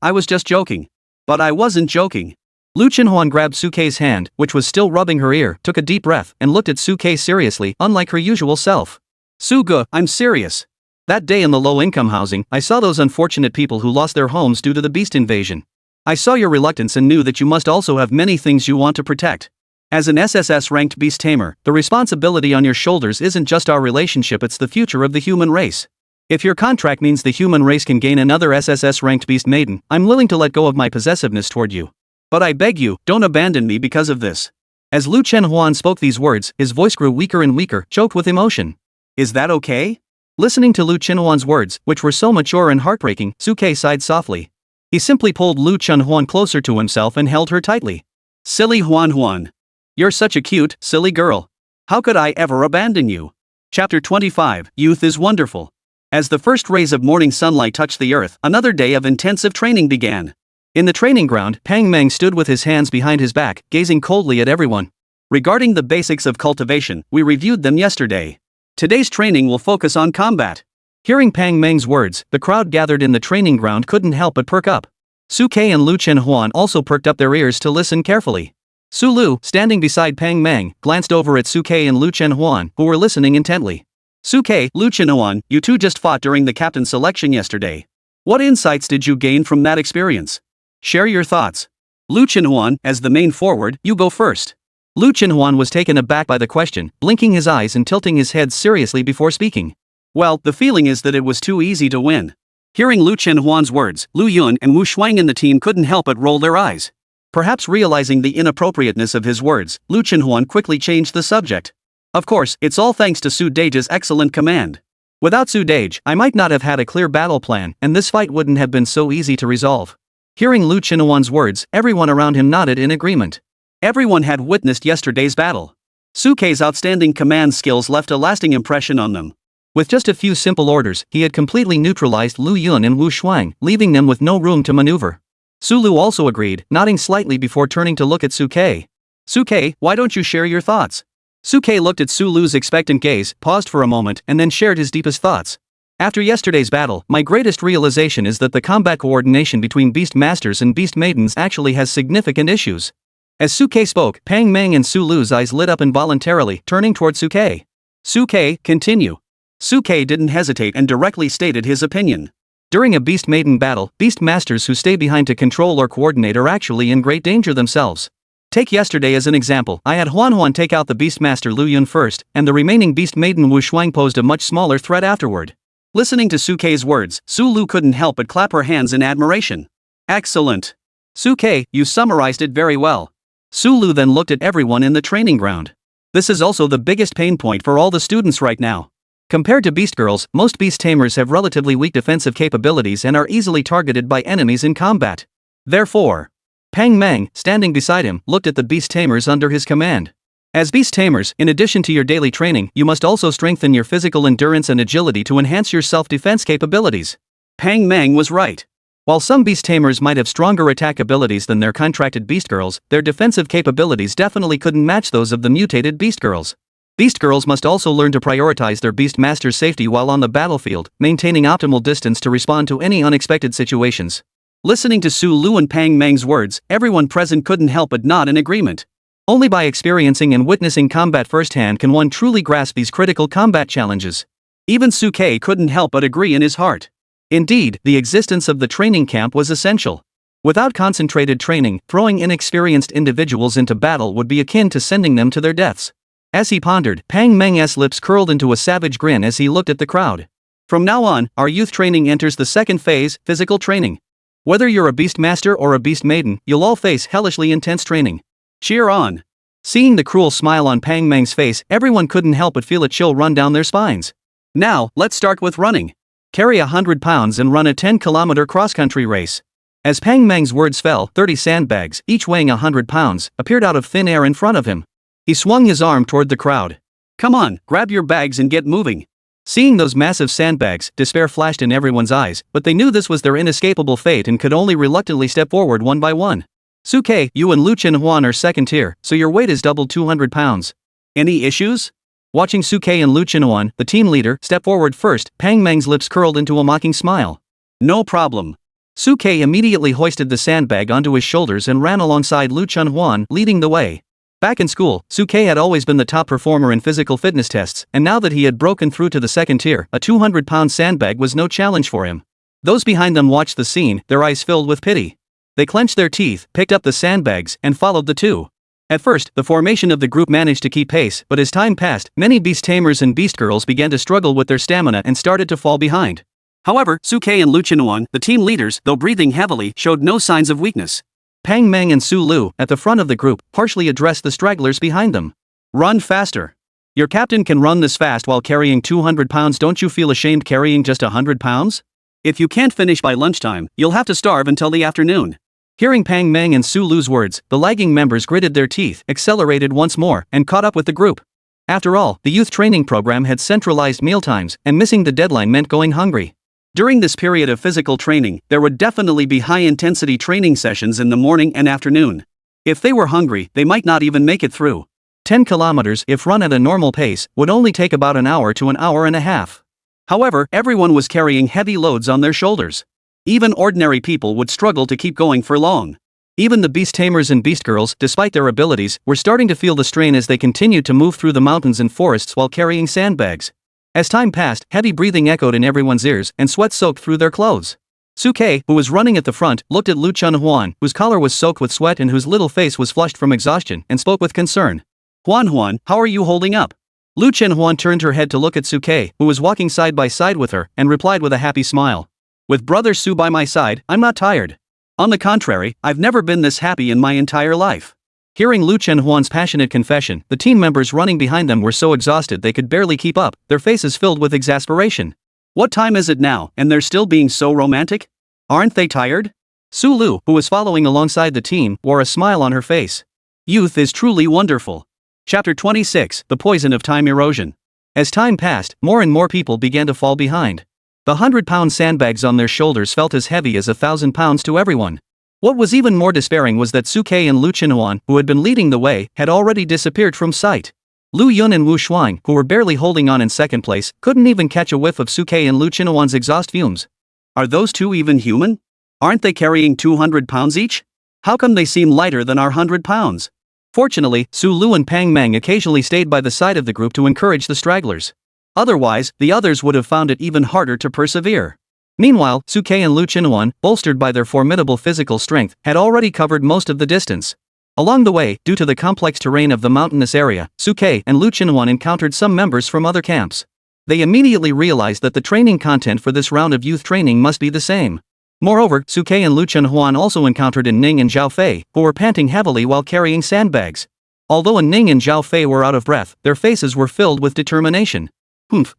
I was just joking. But I wasn't joking. Lu Chenhuan grabbed Suke's hand, which was still rubbing her ear, took a deep breath, and looked at Suke seriously, unlike her usual self. Suge, I'm serious. That day in the low-income housing, I saw those unfortunate people who lost their homes due to the beast invasion. I saw your reluctance and knew that you must also have many things you want to protect. As an SSS-ranked beast tamer, the responsibility on your shoulders isn't just our relationship, it's the future of the human race. If your contract means the human race can gain another SSS-ranked beast maiden, I'm willing to let go of my possessiveness toward you. But I beg you, don't abandon me because of this. As Lu Chenhuan spoke these words, his voice grew weaker and weaker, choked with emotion. Is that okay? Listening to Lu Chenhuan's words, which were so mature and heartbreaking, Suke sighed softly. He simply pulled Lu Chenhuan closer to himself and held her tightly. Silly Huan. You're such a cute, silly girl. How could I ever abandon you? Chapter 25, Youth is Wonderful. As the first rays of morning sunlight touched the earth, another day of intensive training began. In the training ground, Pang Meng stood with his hands behind his back, gazing coldly at everyone. Regarding the basics of cultivation, we reviewed them yesterday. Today's training will focus on combat. Hearing Pang Meng's words, the crowd gathered in the training ground couldn't help but perk up. Suke and Lu Chenhuan also perked up their ears to listen carefully. Su Lu, standing beside Pang Mang, glanced over at Suke and Lu Chenhuan, who were listening intently. Suke, Lu Chenhuan, you two just fought during the captain selection yesterday. What insights did you gain from that experience? Share your thoughts. Lu Chenhuan, as the main forward, you go first. Lu Chenhuan was taken aback by the question, blinking his eyes and tilting his head seriously before speaking. Well, the feeling is that it was too easy to win. Hearing Lu Chenhuan's words, Lu Yun and Wu Shuang in the team couldn't help but roll their eyes. Perhaps realizing the inappropriateness of his words, Lu Chenhuan quickly changed the subject. Of course, it's all thanks to Su Dage's excellent command. Without Su Dage, I might not have had a clear battle plan, and this fight wouldn't have been so easy to resolve. Hearing Lu Chenhuan's words, everyone around him nodded in agreement. Everyone had witnessed yesterday's battle. Suke's outstanding command skills left a lasting impression on them. With just a few simple orders, he had completely neutralized Lu Yun and Wu Shuang, leaving them with no room to maneuver. Su Lu also agreed, nodding slightly before turning to look at Suke. Suke, why don't you share your thoughts? Suke looked at Su Lu's expectant gaze, paused for a moment, and then shared his deepest thoughts. After yesterday's battle, my greatest realization is that the combat coordination between Beast Masters and Beast Maidens actually has significant issues. As Suke spoke, Pang Mang and Su Lu's eyes lit up involuntarily, turning toward Suke. Suke, continue. Suke didn't hesitate and directly stated his opinion. During a Beast Maiden battle, Beast Masters who stay behind to control or coordinate are actually in great danger themselves. Take yesterday as an example. I had Huan take out the Beast Master Lu Yun first, and the remaining Beast Maiden Wu Shuang posed a much smaller threat afterward. Listening to Suke's words, Su Lu couldn't help but clap her hands in admiration. Excellent. Suke, you summarized it very well. Su Lu then looked at everyone in the training ground. This is also the biggest pain point for all the students right now. Compared to Beast Girls, most Beast Tamers have relatively weak defensive capabilities and are easily targeted by enemies in combat. Therefore, Pang Mang, standing beside him, looked at the Beast Tamers under his command. As Beast Tamers, in addition to your daily training, you must also strengthen your physical endurance and agility to enhance your self-defense capabilities. Pang Mang was right. While some Beast Tamers might have stronger attack abilities than their contracted Beast Girls, their defensive capabilities definitely couldn't match those of the mutated Beast Girls. Beast Girls must also learn to prioritize their Beast Master's safety while on the battlefield, maintaining optimal distance to respond to any unexpected situations. Listening to Su Lu and Pang Mang's words, everyone present couldn't help but nod in agreement. Only by experiencing and witnessing combat firsthand can one truly grasp these critical combat challenges. Even Suke couldn't help but agree in his heart. Indeed, the existence of the training camp was essential. Without concentrated training, throwing inexperienced individuals into battle would be akin to sending them to their deaths. As he pondered, Pang Mang's lips curled into a savage grin as he looked at the crowd. From now on, our youth training enters the second phase, physical training. Whether you're a Beast Master or a Beast Maiden, you'll all face hellishly intense training. Cheer on. Seeing the cruel smile on Pang Mang's face, everyone couldn't help but feel a chill run down their spines. Now, let's start with running. Carry 100 pounds and run a 10-kilometer cross-country race. As Pang Mang's words fell, 30 sandbags, each weighing 100 pounds, appeared out of thin air in front of him. He swung his arm toward the crowd. Come on, grab your bags and get moving. Seeing those massive sandbags, despair flashed in everyone's eyes, but they knew this was their inescapable fate and could only reluctantly step forward one by one. Suke, you and Lu Chenhuan are second tier, so your weight is double 200 pounds. Any issues? Watching Suke and Lu Chenhuan, the team leader, step forward first, Pang Mang's lips curled into a mocking smile. No problem. Suke immediately hoisted the sandbag onto his shoulders and ran alongside Lu Chenhuan, leading the way. Back in school, Suke had always been the top performer in physical fitness tests, and now that he had broken through to the second tier, a 200-pound sandbag was no challenge for him. Those behind them watched the scene, their eyes filled with pity. They clenched their teeth, picked up the sandbags, and followed the two. At first, the formation of the group managed to keep pace, but as time passed, many Beast Tamers and Beast Girls began to struggle with their stamina and started to fall behind. However, Suke and Lu Chenhuan, the team leaders, though breathing heavily, showed no signs of weakness. Pang Mang and Su Lu, at the front of the group, partially addressed the stragglers behind them. Run faster. Your captain can run this fast while carrying 200 pounds. Don't you feel ashamed carrying just 100 pounds? If you can't finish by lunchtime, you'll have to starve until the afternoon. Hearing Pang Mang and Su Lu's words, the lagging members gritted their teeth, accelerated once more, and caught up with the group. After all, the youth training program had centralized mealtimes, and missing the deadline meant going hungry. During this period of physical training, there would definitely be high-intensity training sessions in the morning and afternoon. If they were hungry, they might not even make it through. 10 kilometers, if run at a normal pace, would only take about an hour to an hour and a half. However, everyone was carrying heavy loads on their shoulders. Even ordinary people would struggle to keep going for long. Even the beast tamers and beast girls, despite their abilities, were starting to feel the strain as they continued to move through the mountains and forests while carrying sandbags. As time passed, heavy breathing echoed in everyone's ears, and sweat soaked through their clothes. Suke, who was running at the front, looked at Lu Chunhuan, whose collar was soaked with sweat and whose little face was flushed from exhaustion, and spoke with concern. Huan, how are you holding up? Lu Chunhuan turned her head to look at Suke, who was walking side by side with her, and replied with a happy smile. With brother Su by my side, I'm not tired. On the contrary, I've never been this happy in my entire life. Hearing Lu Chunhuan's passionate confession, the team members running behind them were so exhausted they could barely keep up, their faces filled with exasperation. What time is it now, and they're still being so romantic? Aren't they tired? Su Lu, who was following alongside the team, wore a smile on her face. Youth is truly wonderful. Chapter 26, The Poison of Time Erosion. As time passed, more and more people began to fall behind. The 100-pound sandbags on their shoulders felt as heavy as 1,000 pounds to everyone. What was even more despairing was that Suke and Lu Chunhuan, who had been leading the way, had already disappeared from sight. Lu Yun and Wu Shuang, who were barely holding on in second place, couldn't even catch a whiff of Suke and Lu Chunhuan's exhaust fumes. Are those two even human? Aren't they carrying 200 pounds each? How come they seem lighter than our 100 pounds? Fortunately, Su Lu and Pang Mang occasionally stayed by the side of the group to encourage the stragglers. Otherwise, the others would have found it even harder to persevere. Meanwhile, Suke and Lu Chunhuan, bolstered by their formidable physical strength, had already covered most of the distance. Along the way, due to the complex terrain of the mountainous area, Suke and Lu Chunhuan encountered some members from other camps. They immediately realized that the training content for this round of youth training must be the same. Moreover, Suke and Lu Chunhuan also encountered Ning and Zhao Fei, who were panting heavily while carrying sandbags. Although Ning and Zhao Fei were out of breath, their faces were filled with determination.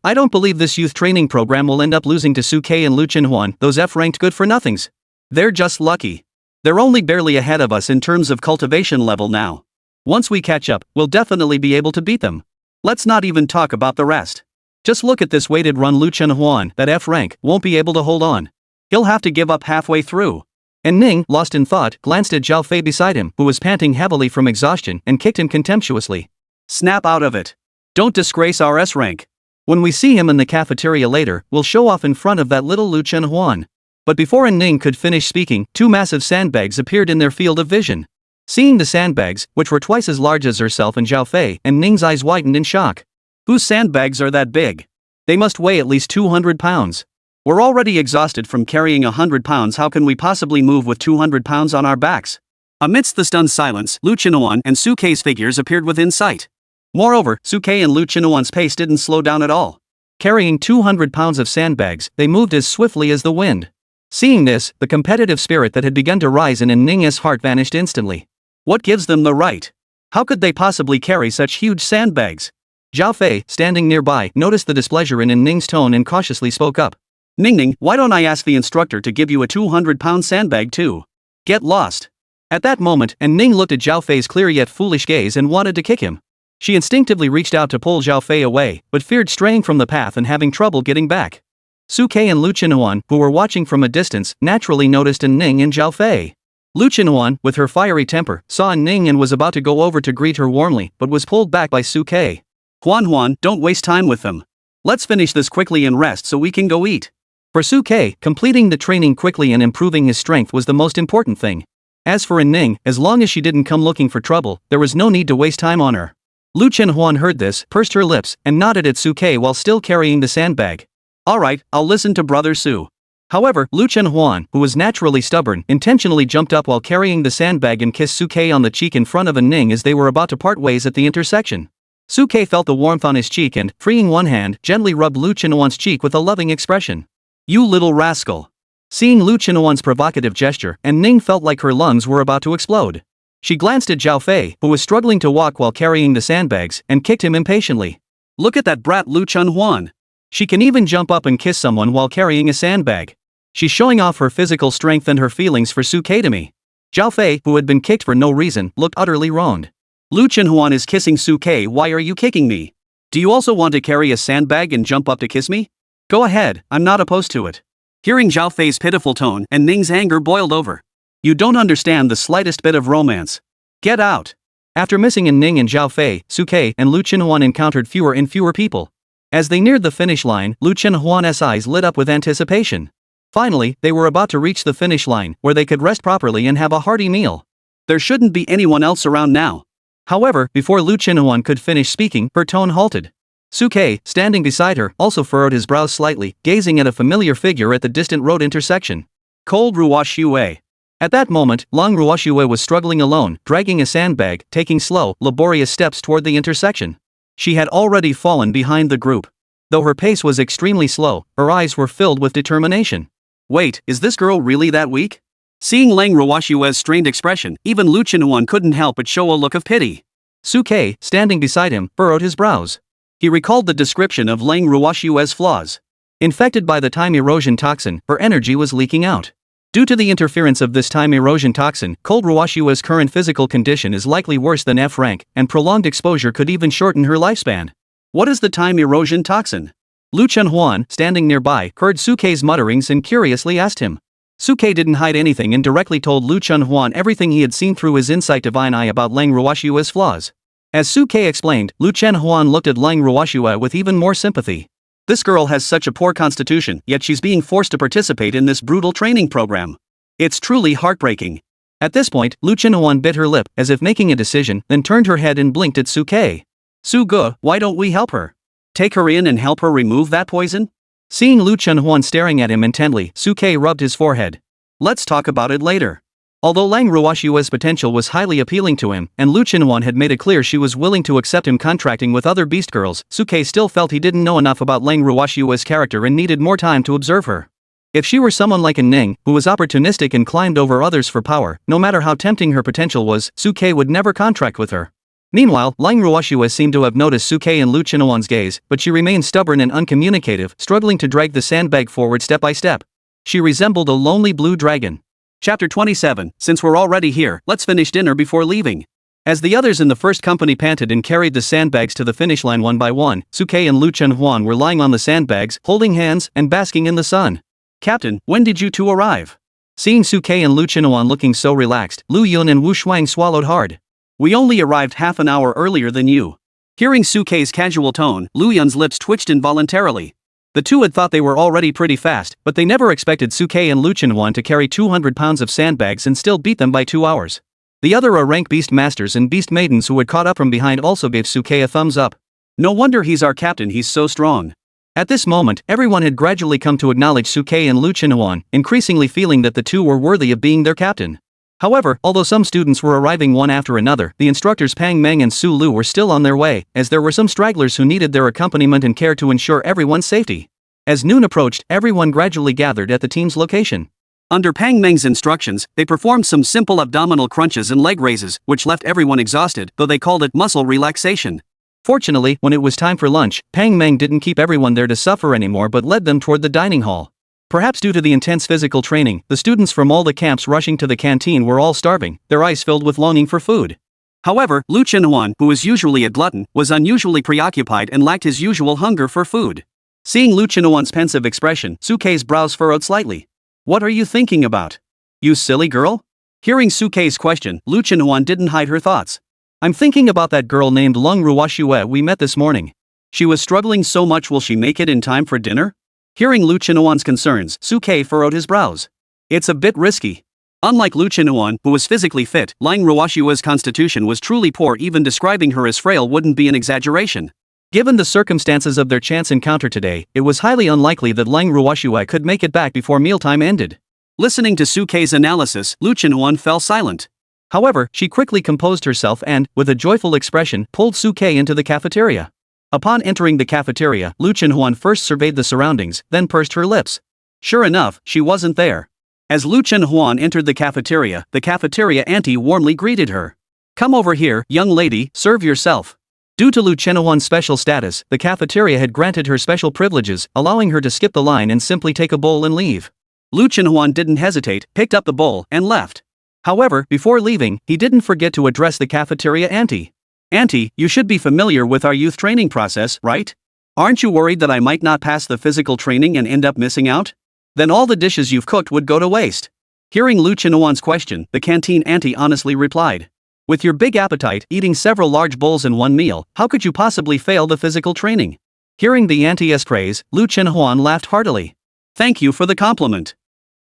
I don't believe this youth training program will end up losing to Suke and Lu Chunhuan, those F-ranked good-for-nothings. They're just lucky. They're only barely ahead of us in terms of cultivation level now. Once we catch up, we'll definitely be able to beat them. Let's not even talk about the rest. Just look at this weighted run. Lu Chunhuan, that F-rank, won't be able to hold on. He'll have to give up halfway through. And Ning, lost in thought, glanced at Zhao Fei beside him, who was panting heavily from exhaustion, and kicked him contemptuously. Snap out of it. Don't disgrace our S-rank. When we see him in the cafeteria later, we'll show off in front of that little Lu Chunhuan. But before Ning could finish speaking, two massive sandbags appeared in their field of vision. Seeing the sandbags, which were twice as large as herself and Zhao Fei, and Ning's eyes widened in shock. Whose sandbags are that big? They must weigh at least 200 pounds. We're already exhausted from carrying 100 pounds. How can we possibly move with 200 pounds on our backs? Amidst the stunned silence, Lu Chunhuan and Suke's figures appeared within sight. Moreover, Suke and Lu Chunhuan's pace didn't slow down at all. Carrying 200 pounds of sandbags, they moved as swiftly as the wind. Seeing this, the competitive spirit that had begun to rise in Ning's heart vanished instantly. What gives them the right? How could they possibly carry such huge sandbags? Zhao Fei, standing nearby, noticed the displeasure in Ning's tone and cautiously spoke up. Ning, why don't I ask the instructor to give you a 200-pound sandbag too? Get lost. At that moment, Ning looked at Zhao Fei's clear yet foolish gaze and wanted to kick him. She instinctively reached out to pull Zhao Fei away, but feared straying from the path and having trouble getting back. Suke and Lu Chunhuan, who were watching from a distance, naturally noticed Ning and Zhao Fei. Lu Chunhuan, with her fiery temper, saw Ning and was about to go over to greet her warmly, but was pulled back by Suke. Huan, don't waste time with them. Let's finish this quickly and rest so we can go eat. For Suke, completing the training quickly and improving his strength was the most important thing. As for Ning, as long as she didn't come looking for trouble, there was no need to waste time on her. Lu Chunhuan heard this, pursed her lips, and nodded at Suke while still carrying the sandbag. Alright, I'll listen to Brother Su. However, Lu Chunhuan, who was naturally stubborn, intentionally jumped up while carrying the sandbag and kissed Suke on the cheek in front of Ning as they were about to part ways at the intersection. Suke felt the warmth on his cheek and, freeing one hand, gently rubbed Lu Chunhuan's cheek with a loving expression. You little rascal. Seeing Lu Chunhuan's provocative gesture, Ning felt like her lungs were about to explode. She glanced at Zhao Fei, who was struggling to walk while carrying the sandbags, and kicked him impatiently. Look at that brat Lu Chunhuan. She can even jump up and kiss someone while carrying a sandbag. She's showing off her physical strength and her feelings for Suke to me. Zhao Fei, who had been kicked for no reason, looked utterly wronged. Lu Chunhuan is kissing Suke. Why are you kicking me? Do you also want to carry a sandbag and jump up to kiss me? Go ahead, I'm not opposed to it. Hearing Zhao Fei's pitiful tone, and Ning's anger boiled over. You don't understand the slightest bit of romance. Get out. After missing Ning and Zhao Fei, Suke and Lu Chunhuan encountered fewer and fewer people. As they neared the finish line, Lu Chunhuan's eyes lit up with anticipation. Finally, they were about to reach the finish line, where they could rest properly and have a hearty meal. There shouldn't be anyone else around now. However, before Lu Chenhuan could finish speaking, her tone halted. Suke, standing beside her, also furrowed his brows slightly, gazing at a familiar figure at the distant road intersection. Cold Ruosh Yue. At that moment, Long Ruoshue was struggling alone, dragging a sandbag, taking slow, laborious steps toward the intersection. She had already fallen behind the group. Though her pace was extremely slow, her eyes were filled with determination. Wait, is this girl really that weak? Seeing Lang Ruoshue's strained expression, even Lu Chenhuan couldn't help but show a look of pity. Suke, standing beside him, furrowed his brows. He recalled the description of Lang Ruoshue's flaws. Infected by the time erosion toxin, her energy was leaking out. Due to the interference of this time erosion toxin, Cold Ruoshue's current physical condition is likely worse than F rank, and prolonged exposure could even shorten her lifespan. What is the time erosion toxin? Lu Chenhuan, standing nearby, heard Suke's mutterings and curiously asked him. Suke didn't hide anything and directly told Lu Chenhuan everything he had seen through his insight divine eye about Lang Ruoshue's flaws. As Suke explained, Lu Chenhuan looked at Lang Ruoshue with even more sympathy. This girl has such a poor constitution, yet she's being forced to participate in this brutal training program. It's truly heartbreaking. At this point, Lu Chenhuan bit her lip, as if making a decision, then turned her head and blinked at Suke. Suge, why don't we help her? Take her in and help her remove that poison? Seeing Lu Chenhuan staring at him intently, Suke rubbed his forehead. Let's talk about it later. Although Lang Ruoshue's potential was highly appealing to him, and Lu Chenhuan had made it clear she was willing to accept him contracting with other beast girls, Suke still felt he didn't know enough about Lang Ruoshue's character and needed more time to observe her. If she were someone like An Ning, who was opportunistic and climbed over others for power, no matter how tempting her potential was, Suke would never contract with her. Meanwhile, Lang Ruoshue seemed to have noticed Suke and Lu Chenhuan's gaze, but she remained stubborn and uncommunicative, struggling to drag the sandbag forward step by step. She resembled a lonely blue dragon. Chapter 27, since we're already here, let's finish dinner before leaving. As the others in the first company panted and carried the sandbags to the finish line one by one, Suke and Lu Chenhuan were lying on the sandbags, holding hands, and basking in the sun. Captain, when did you two arrive? Seeing Suke and Lu Chenhuan looking so relaxed, Lu Yun and Wu Shuang swallowed hard. We only arrived half an hour earlier than you. Hearing Suke's casual tone, Lu Yun's lips twitched involuntarily. The two had thought they were already pretty fast, but they never expected Suke and Lu Chenhuan to carry 200 pounds of sandbags and still beat them by 2 hours. The other rank beast masters and beast maidens who had caught up from behind also gave Suke a thumbs up. No wonder he's our captain, he's so strong. At this moment, everyone had gradually come to acknowledge Suke and Lu Chenhuan, increasingly feeling that the two were worthy of being their captain. However, although some students were arriving one after another, the instructors Pang Meng and Su Lu were still on their way, as there were some stragglers who needed their accompaniment and care to ensure everyone's safety. As noon approached, everyone gradually gathered at the team's location. Under Pang Meng's instructions, they performed some simple abdominal crunches and leg raises, which left everyone exhausted, though they called it muscle relaxation. Fortunately, when it was time for lunch, Pang Meng didn't keep everyone there to suffer anymore but led them toward the dining hall. Perhaps due to the intense physical training, the students from all the camps rushing to the canteen were all starving, their eyes filled with longing for food. However, Lu Chenhuan, who is usually a glutton, was unusually preoccupied and lacked his usual hunger for food. Seeing Lu Chenhuan's pensive expression, Suke's brows furrowed slightly. What are you thinking about? You silly girl? Hearing Suke's question, Lu Chenhuan didn't hide her thoughts. I'm thinking about that girl named Long Ruoshue we met this morning. She was struggling so much, will she make it in time for dinner? Hearing Lu Chenhuan's concerns, Suke furrowed his brows. It's a bit risky. Unlike Lu Chenhuan, who was physically fit, Lang Ruoshue's constitution was truly poor. Even describing her as frail wouldn't be an exaggeration. Given the circumstances of their chance encounter today, it was highly unlikely that Lang Ruoshue could make it back before mealtime ended. Listening to Suke's analysis, Lu Chenhuan fell silent. However, she quickly composed herself and, with a joyful expression, pulled Suke into the cafeteria. Upon entering the cafeteria, Lu Chenhuan first surveyed the surroundings, then pursed her lips. Sure enough, she wasn't there. As Lu Chenhuan entered the cafeteria auntie warmly greeted her. Come over here, young lady, serve yourself. Due to Lu Chenhuan's special status, the cafeteria had granted her special privileges, allowing her to skip the line and simply take a bowl and leave. Lu Chenhuan didn't hesitate, picked up the bowl, and left. However, before leaving, he didn't forget to address the cafeteria auntie. Auntie, you should be familiar with our youth training process, right? Aren't you worried that I might not pass the physical training and end up missing out? Then all the dishes you've cooked would go to waste. Hearing Lu Chenhuan's question, the canteen auntie honestly replied. With your big appetite, eating several large bowls in one meal, how could you possibly fail the physical training? Hearing the auntie's praise, Lu Chenhuan laughed heartily. Thank you for the compliment.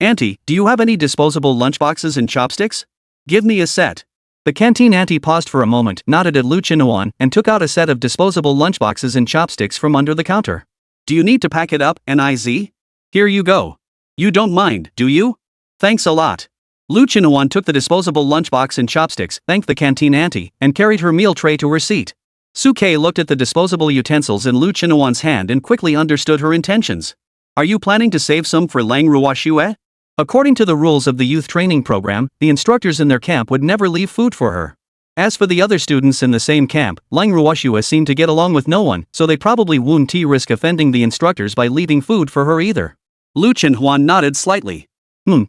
Auntie, do you have any disposable lunchboxes and chopsticks? Give me a set. The canteen auntie paused for a moment, nodded at Lu Chinhuan, and took out a set of disposable lunchboxes and chopsticks from under the counter. Do you need to pack it up, Niz? Here you go. You don't mind, do you? Thanks a lot. Lu Chinhuan took the disposable lunchbox and chopsticks, thanked the canteen auntie, and carried her meal tray to her seat. Suke looked at the disposable utensils in Lu Chinhuan's hand and quickly understood her intentions. Are you planning to save some for Lang Ruoxue? According to the rules of the youth training program, the instructors in their camp would never leave food for her. As for the other students in the same camp, Lang Ruoxue seemed to get along with no one, so they probably wouldn't risk offending the instructors by leaving food for her either. Lu Chinhuan nodded slightly.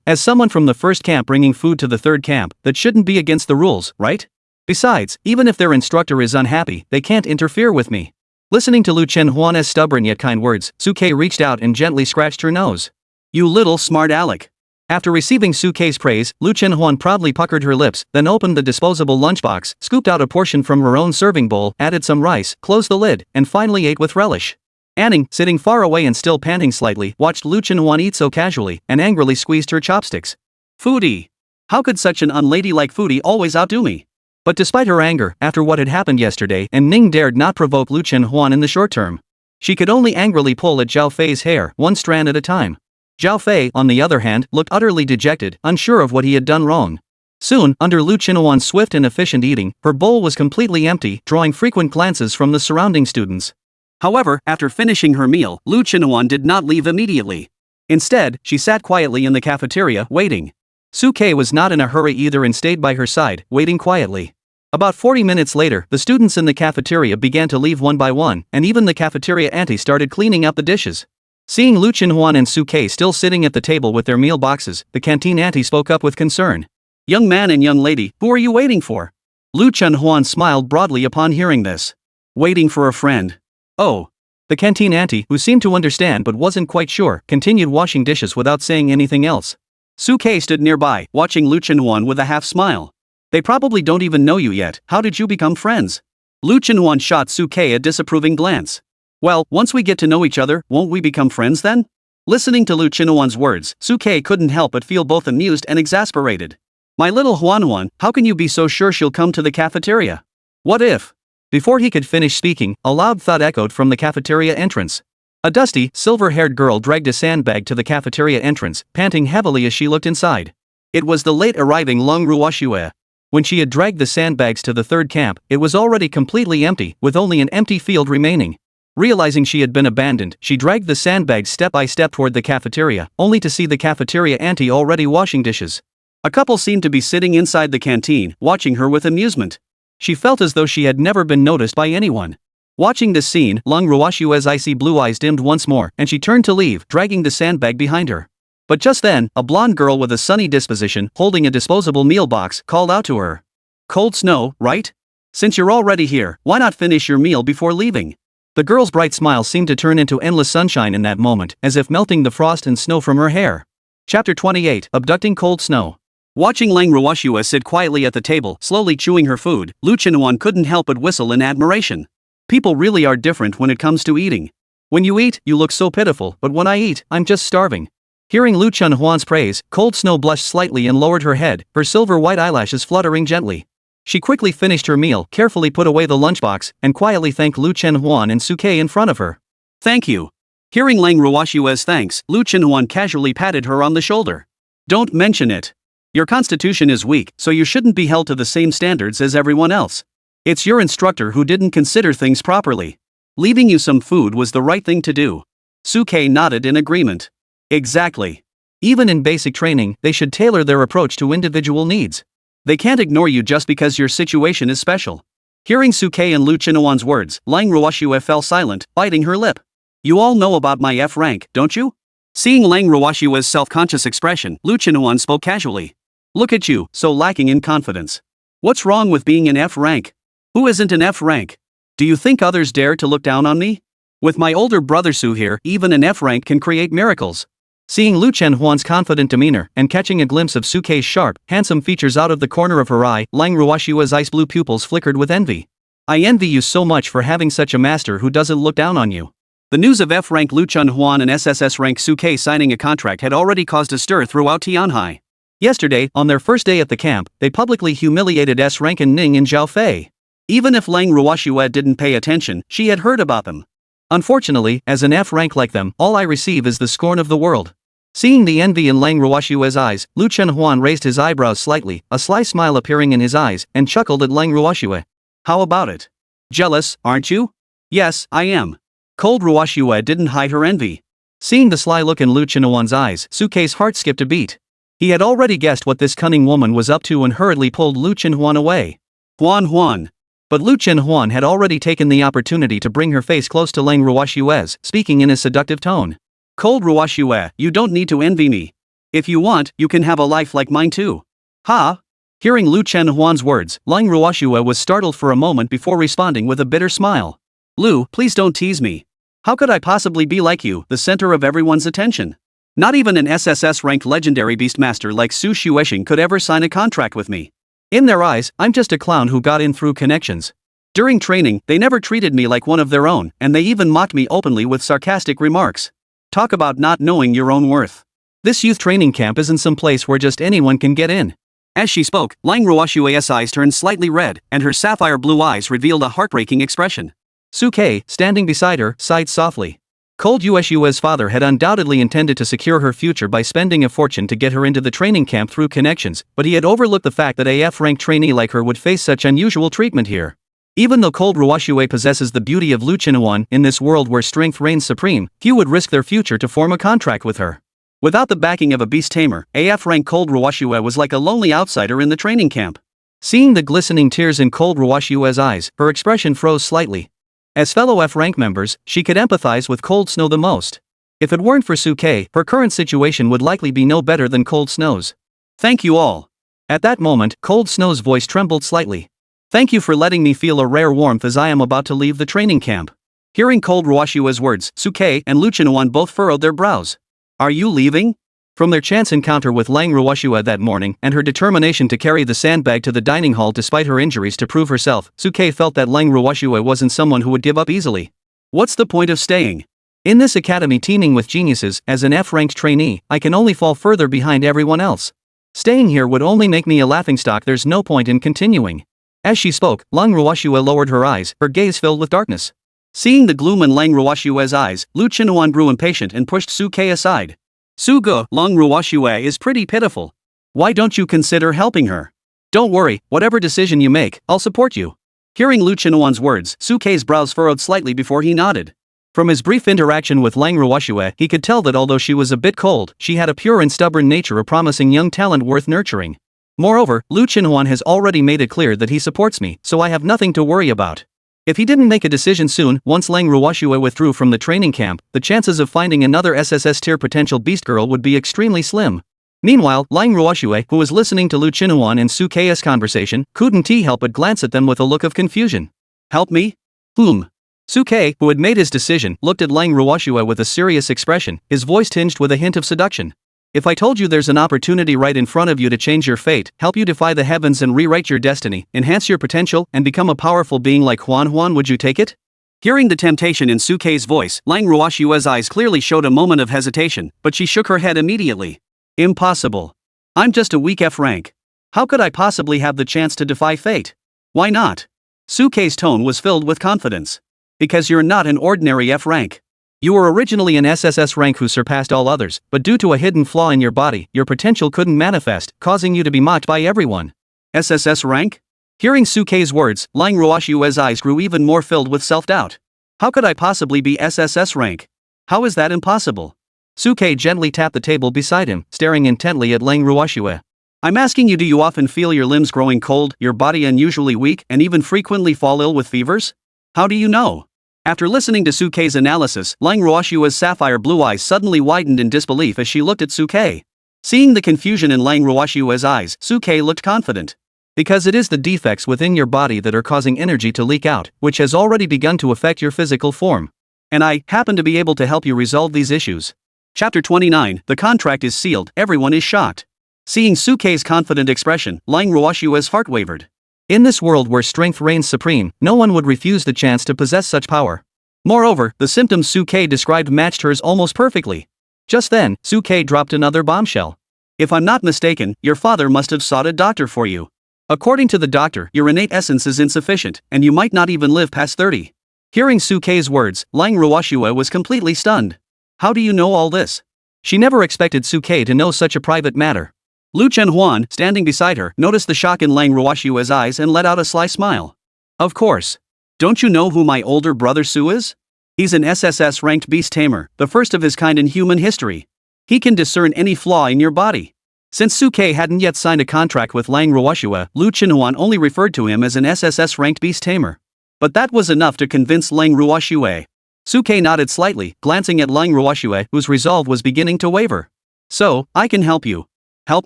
As someone from the first camp bringing food to the third camp, that shouldn't be against the rules, right? Besides, even if their instructor is unhappy, they can't interfere with me. Listening to Lu Chinhuan's stubborn yet kind words, Suke reached out and gently scratched her nose. You little smart aleck. After receiving Suke's praise, Lu Chinhuan proudly puckered her lips, then opened the disposable lunchbox, scooped out a portion from her own serving bowl, added some rice, closed the lid, and finally ate with relish. Anning, sitting far away and still panting slightly, watched Lu Chinhuan eat so casually, and angrily squeezed her chopsticks. Foodie! How could such an unladylike foodie always outdo me? But despite her anger, after what had happened yesterday, and Ning dared not provoke Lu Chinhuan in the short term. She could only angrily pull at Zhao Fei's hair, one strand at a time. Zhao Fei, on the other hand, looked utterly dejected, unsure of what he had done wrong. Soon, under Lu Chinhuan's swift and efficient eating, her bowl was completely empty, drawing frequent glances from the surrounding students. However, after finishing her meal, Lu Chinhuan did not leave immediately. Instead, she sat quietly in the cafeteria, waiting. Suke was not in a hurry either and stayed by her side, waiting quietly. About 40 minutes later, the students in the cafeteria began to leave one by one, and even the cafeteria auntie started cleaning out the dishes. Seeing Lu Chinhuan and Suke still sitting at the table with their meal boxes, the canteen auntie spoke up with concern. Young man and young lady, who are you waiting for? Lu Chinhuan smiled broadly upon hearing this. Waiting for a friend. Oh. The canteen auntie, who seemed to understand but wasn't quite sure, continued washing dishes without saying anything else. Suke stood nearby, watching Lu Chinhuan with a half smile. They probably don't even know you yet, how did you become friends? Lu Chinhuan shot Suke a disapproving glance. Well, once we get to know each other, won't we become friends then? Listening to Lu Chinhuan's words, Suke couldn't help but feel both amused and exasperated. My little Huan, how can you be so sure she'll come to the cafeteria? What if? Before he could finish speaking, a loud thud echoed from the cafeteria entrance. A dusty, silver-haired girl dragged a sandbag to the cafeteria entrance, panting heavily as she looked inside. It was the late-arriving Lang Ruoxue. When she had dragged the sandbags to the third camp, it was already completely empty, with only an empty field remaining. Realizing she had been abandoned, she dragged the sandbags step by step toward the cafeteria, only to see the cafeteria auntie already washing dishes. A couple seemed to be sitting inside the canteen, watching her with amusement. She felt as though she had never been noticed by anyone. Watching this scene, Lang Ruoxue's icy blue eyes dimmed once more, and she turned to leave, dragging the sandbag behind her. But just then, a blonde girl with a sunny disposition, holding a disposable meal box, called out to her. Cold snow, right? Since you're already here, why not finish your meal before leaving? The girl's bright smile seemed to turn into endless sunshine in that moment, as if melting the frost and snow from her hair. Chapter 28, Abducting Cold Snow. Watching Lang Ruoxue sit quietly at the table, slowly chewing her food, Lu Chinhuan couldn't help but whistle in admiration. People really are different when it comes to eating. When you eat, you look so pitiful, but when I eat, I'm just starving. Hearing Lu Chinhuan's praise, Cold Snow blushed slightly and lowered her head, her silver white eyelashes fluttering gently. She quickly finished her meal, carefully put away the lunchbox, and quietly thanked Lu Chinhuan and Suke in front of her. Thank you. Hearing Lang Ruoxue's thanks, Lu Chinhuan casually patted her on the shoulder. Don't mention it. Your constitution is weak, so you shouldn't be held to the same standards as everyone else. It's your instructor who didn't consider things properly. Leaving you some food was the right thing to do. Suke nodded in agreement. Exactly. Even in basic training, they should tailor their approach to individual needs. They can't ignore you just because your situation is special. Hearing Suke and Lu Chinhuan's words, Lang Ruoxue fell silent, biting her lip. You all know about my F rank, don't you? Seeing Lang Ruoxue's self-conscious expression, Lu Chinhuan spoke casually. Look at you, so lacking in confidence. What's wrong with being an F rank? Who isn't an F rank? Do you think others dare to look down on me? With my older brother Su here, even an F rank can create miracles. Seeing Lu Chinhuan's confident demeanor, and catching a glimpse of Suke's sharp, handsome features out of the corner of her eye, Lang Ruoxue's ice blue pupils flickered with envy. I envy you so much for having such a master who doesn't look down on you. The news of F-Rank Lu Chunhuan and SSS-Rank Suke signing a contract had already caused a stir throughout Tianhai. Yesterday, on their first day at the camp, they publicly humiliated S-Rank and Ning in Zhaofei. Even if Lang Ruoxue didn't pay attention, she had heard about them. Unfortunately, as an F-rank like them, all I receive is the scorn of the world. Seeing the envy in Lang Ruoxue's eyes, Lu Chunhuan raised his eyebrows slightly, a sly smile appearing in his eyes, and chuckled at Lang Ruoxue. How about it? Jealous, aren't you? Yes, I am. Cold Ruoxue didn't hide her envy. Seeing the sly look in Lu Chunhuan's eyes, Suke's heart skipped a beat. He had already guessed what this cunning woman was up to and hurriedly pulled Lu Chunhuan away. Huan. But Lu Chunhuan had already taken the opportunity to bring her face close to Lang Ruoxue's, speaking in a seductive tone. Cold Ruoxue, you don't need to envy me. If you want, you can have a life like mine too. Ha! Hearing Lu Chunhuan's words, Lang Ruoxue was startled for a moment before responding with a bitter smile. Lu, please don't tease me. How could I possibly be like you, the center of everyone's attention? Not even an SSS-ranked legendary beastmaster like Su Xuexing could ever sign a contract with me. In their eyes, I'm just a clown who got in through connections. During training, they never treated me like one of their own, and they even mocked me openly with sarcastic remarks. Talk about not knowing your own worth. This youth training camp isn't some place where just anyone can get in. As she spoke, Lang Ruoxue's eyes turned slightly red, and her sapphire blue eyes revealed a heartbreaking expression. Suke, standing beside her, sighed softly. Cold Yueshue's father had undoubtedly intended to secure her future by spending a fortune to get her into the training camp through connections, but he had overlooked the fact that a F-rank trainee like her would face such unusual treatment here. Even though Cold Ruoxue possesses the beauty of Lu Chunhuan in this world where strength reigns supreme, few would risk their future to form a contract with her. Without the backing of a beast tamer, a F-rank Cold Ruoxue was like a lonely outsider in the training camp. Seeing the glistening tears in Cold Ruoxue's eyes, her expression froze slightly. As fellow F-rank members, she could empathize with Cold Snow the most. If it weren't for Suke, her current situation would likely be no better than Cold Snow's. Thank you all. At that moment, Cold Snow's voice trembled slightly. Thank you for letting me feel a rare warmth as I am about to leave the training camp. Hearing Cold Ruoxue's words, Suke and Lu Chunhuan both furrowed their brows. Are you leaving? From their chance encounter with Lang Ruoxue that morning and her determination to carry the sandbag to the dining hall despite her injuries to prove herself, Suke felt that Lang Ruoxue wasn't someone who would give up easily. What's the point of staying? In this academy teeming with geniuses, as an F-ranked trainee, I can only fall further behind everyone else. Staying here would only make me a laughingstock. There's no point in continuing. As she spoke, Lang Ruoxue lowered her eyes, her gaze filled with darkness. Seeing the gloom in Lang Ruoxue's eyes, Lu Chunhuan grew impatient and pushed Suke aside. Suge, Lang Ruoxue is pretty pitiful. Why don't you consider helping her? Don't worry, whatever decision you make, I'll support you. Hearing Lu Chunhuan's words, Suke's brows furrowed slightly before he nodded. From his brief interaction with Lang Ruoxue, he could tell that although she was a bit cold, she had a pure and stubborn nature, a promising young talent worth nurturing. Moreover, Lu Chunhuan has already made it clear that he supports me, so I have nothing to worry about. If he didn't make a decision soon, once Lang Ruoxue withdrew from the training camp, the chances of finding another SSS tier potential beast girl would be extremely slim. Meanwhile, Lang Ruoxue, who was listening to Lu Chunhuan and Suke's conversation, couldn't help but glance at them with a look of confusion. Help me? Whom? Suke, who had made his decision, looked at Lang Ruoxue with a serious expression, his voice tinged with a hint of seduction. If I told you there's an opportunity right in front of you to change your fate, help you defy the heavens and rewrite your destiny, enhance your potential, and become a powerful being like Huan, would you take it? Hearing the temptation in Suke's voice, Lang Ruoxue's eyes clearly showed a moment of hesitation, but she shook her head immediately. Impossible. I'm just a weak F-rank. How could I possibly have the chance to defy fate? Why not? Suke's tone was filled with confidence. Because you're not an ordinary F-rank. You were originally an SSS rank who surpassed all others, but due to a hidden flaw in your body, your potential couldn't manifest, causing you to be mocked by everyone. SSS rank? Hearing Suke's words, Lang Ruoxue's eyes grew even more filled with self-doubt. How could I possibly be SSS rank? How is that impossible? Suke gently tapped the table beside him, staring intently at Lang Ruoxue. I'm asking you, do you often feel your limbs growing cold, your body unusually weak, and even frequently fall ill with fevers? How do you know? After listening to Suke's analysis, Lang Ruoxue's sapphire blue eyes suddenly widened in disbelief as she looked at Suke. Seeing the confusion in Lang Ruoxue's eyes, Suke looked confident. Because it is the defects within your body that are causing energy to leak out, which has already begun to affect your physical form. And I happen to be able to help you resolve these issues. Chapter 29, the contract is sealed, everyone is shocked. Seeing Suke's confident expression, Lang Ruoxue's heart wavered. In this world where strength reigns supreme, no one would refuse the chance to possess such power. Moreover, the symptoms Suke described matched hers almost perfectly. Just then, Suke dropped another bombshell. If I'm not mistaken, your father must have sought a doctor for you. According to the doctor, your innate essence is insufficient, and you might not even live past 30. Hearing Suke's words, Lang Ruoshua was completely stunned. How do you know all this? She never expected Suke to know such a private matter. Lu Chenhuan, standing beside her, noticed the shock in Lang Ruoshua's eyes and let out a sly smile. Of course. Don't you know who my older brother Su is? He's an SSS-ranked beast tamer, the first of his kind in human history. He can discern any flaw in your body. Since Suke hadn't yet signed a contract with Lang Ruoshua, Lu Chenhuan only referred to him as an SSS-ranked beast tamer. But that was enough to convince Lang Ruoshua. Suke nodded slightly, glancing at Lang Ruoshua, whose resolve was beginning to waver. So, I can help you. Help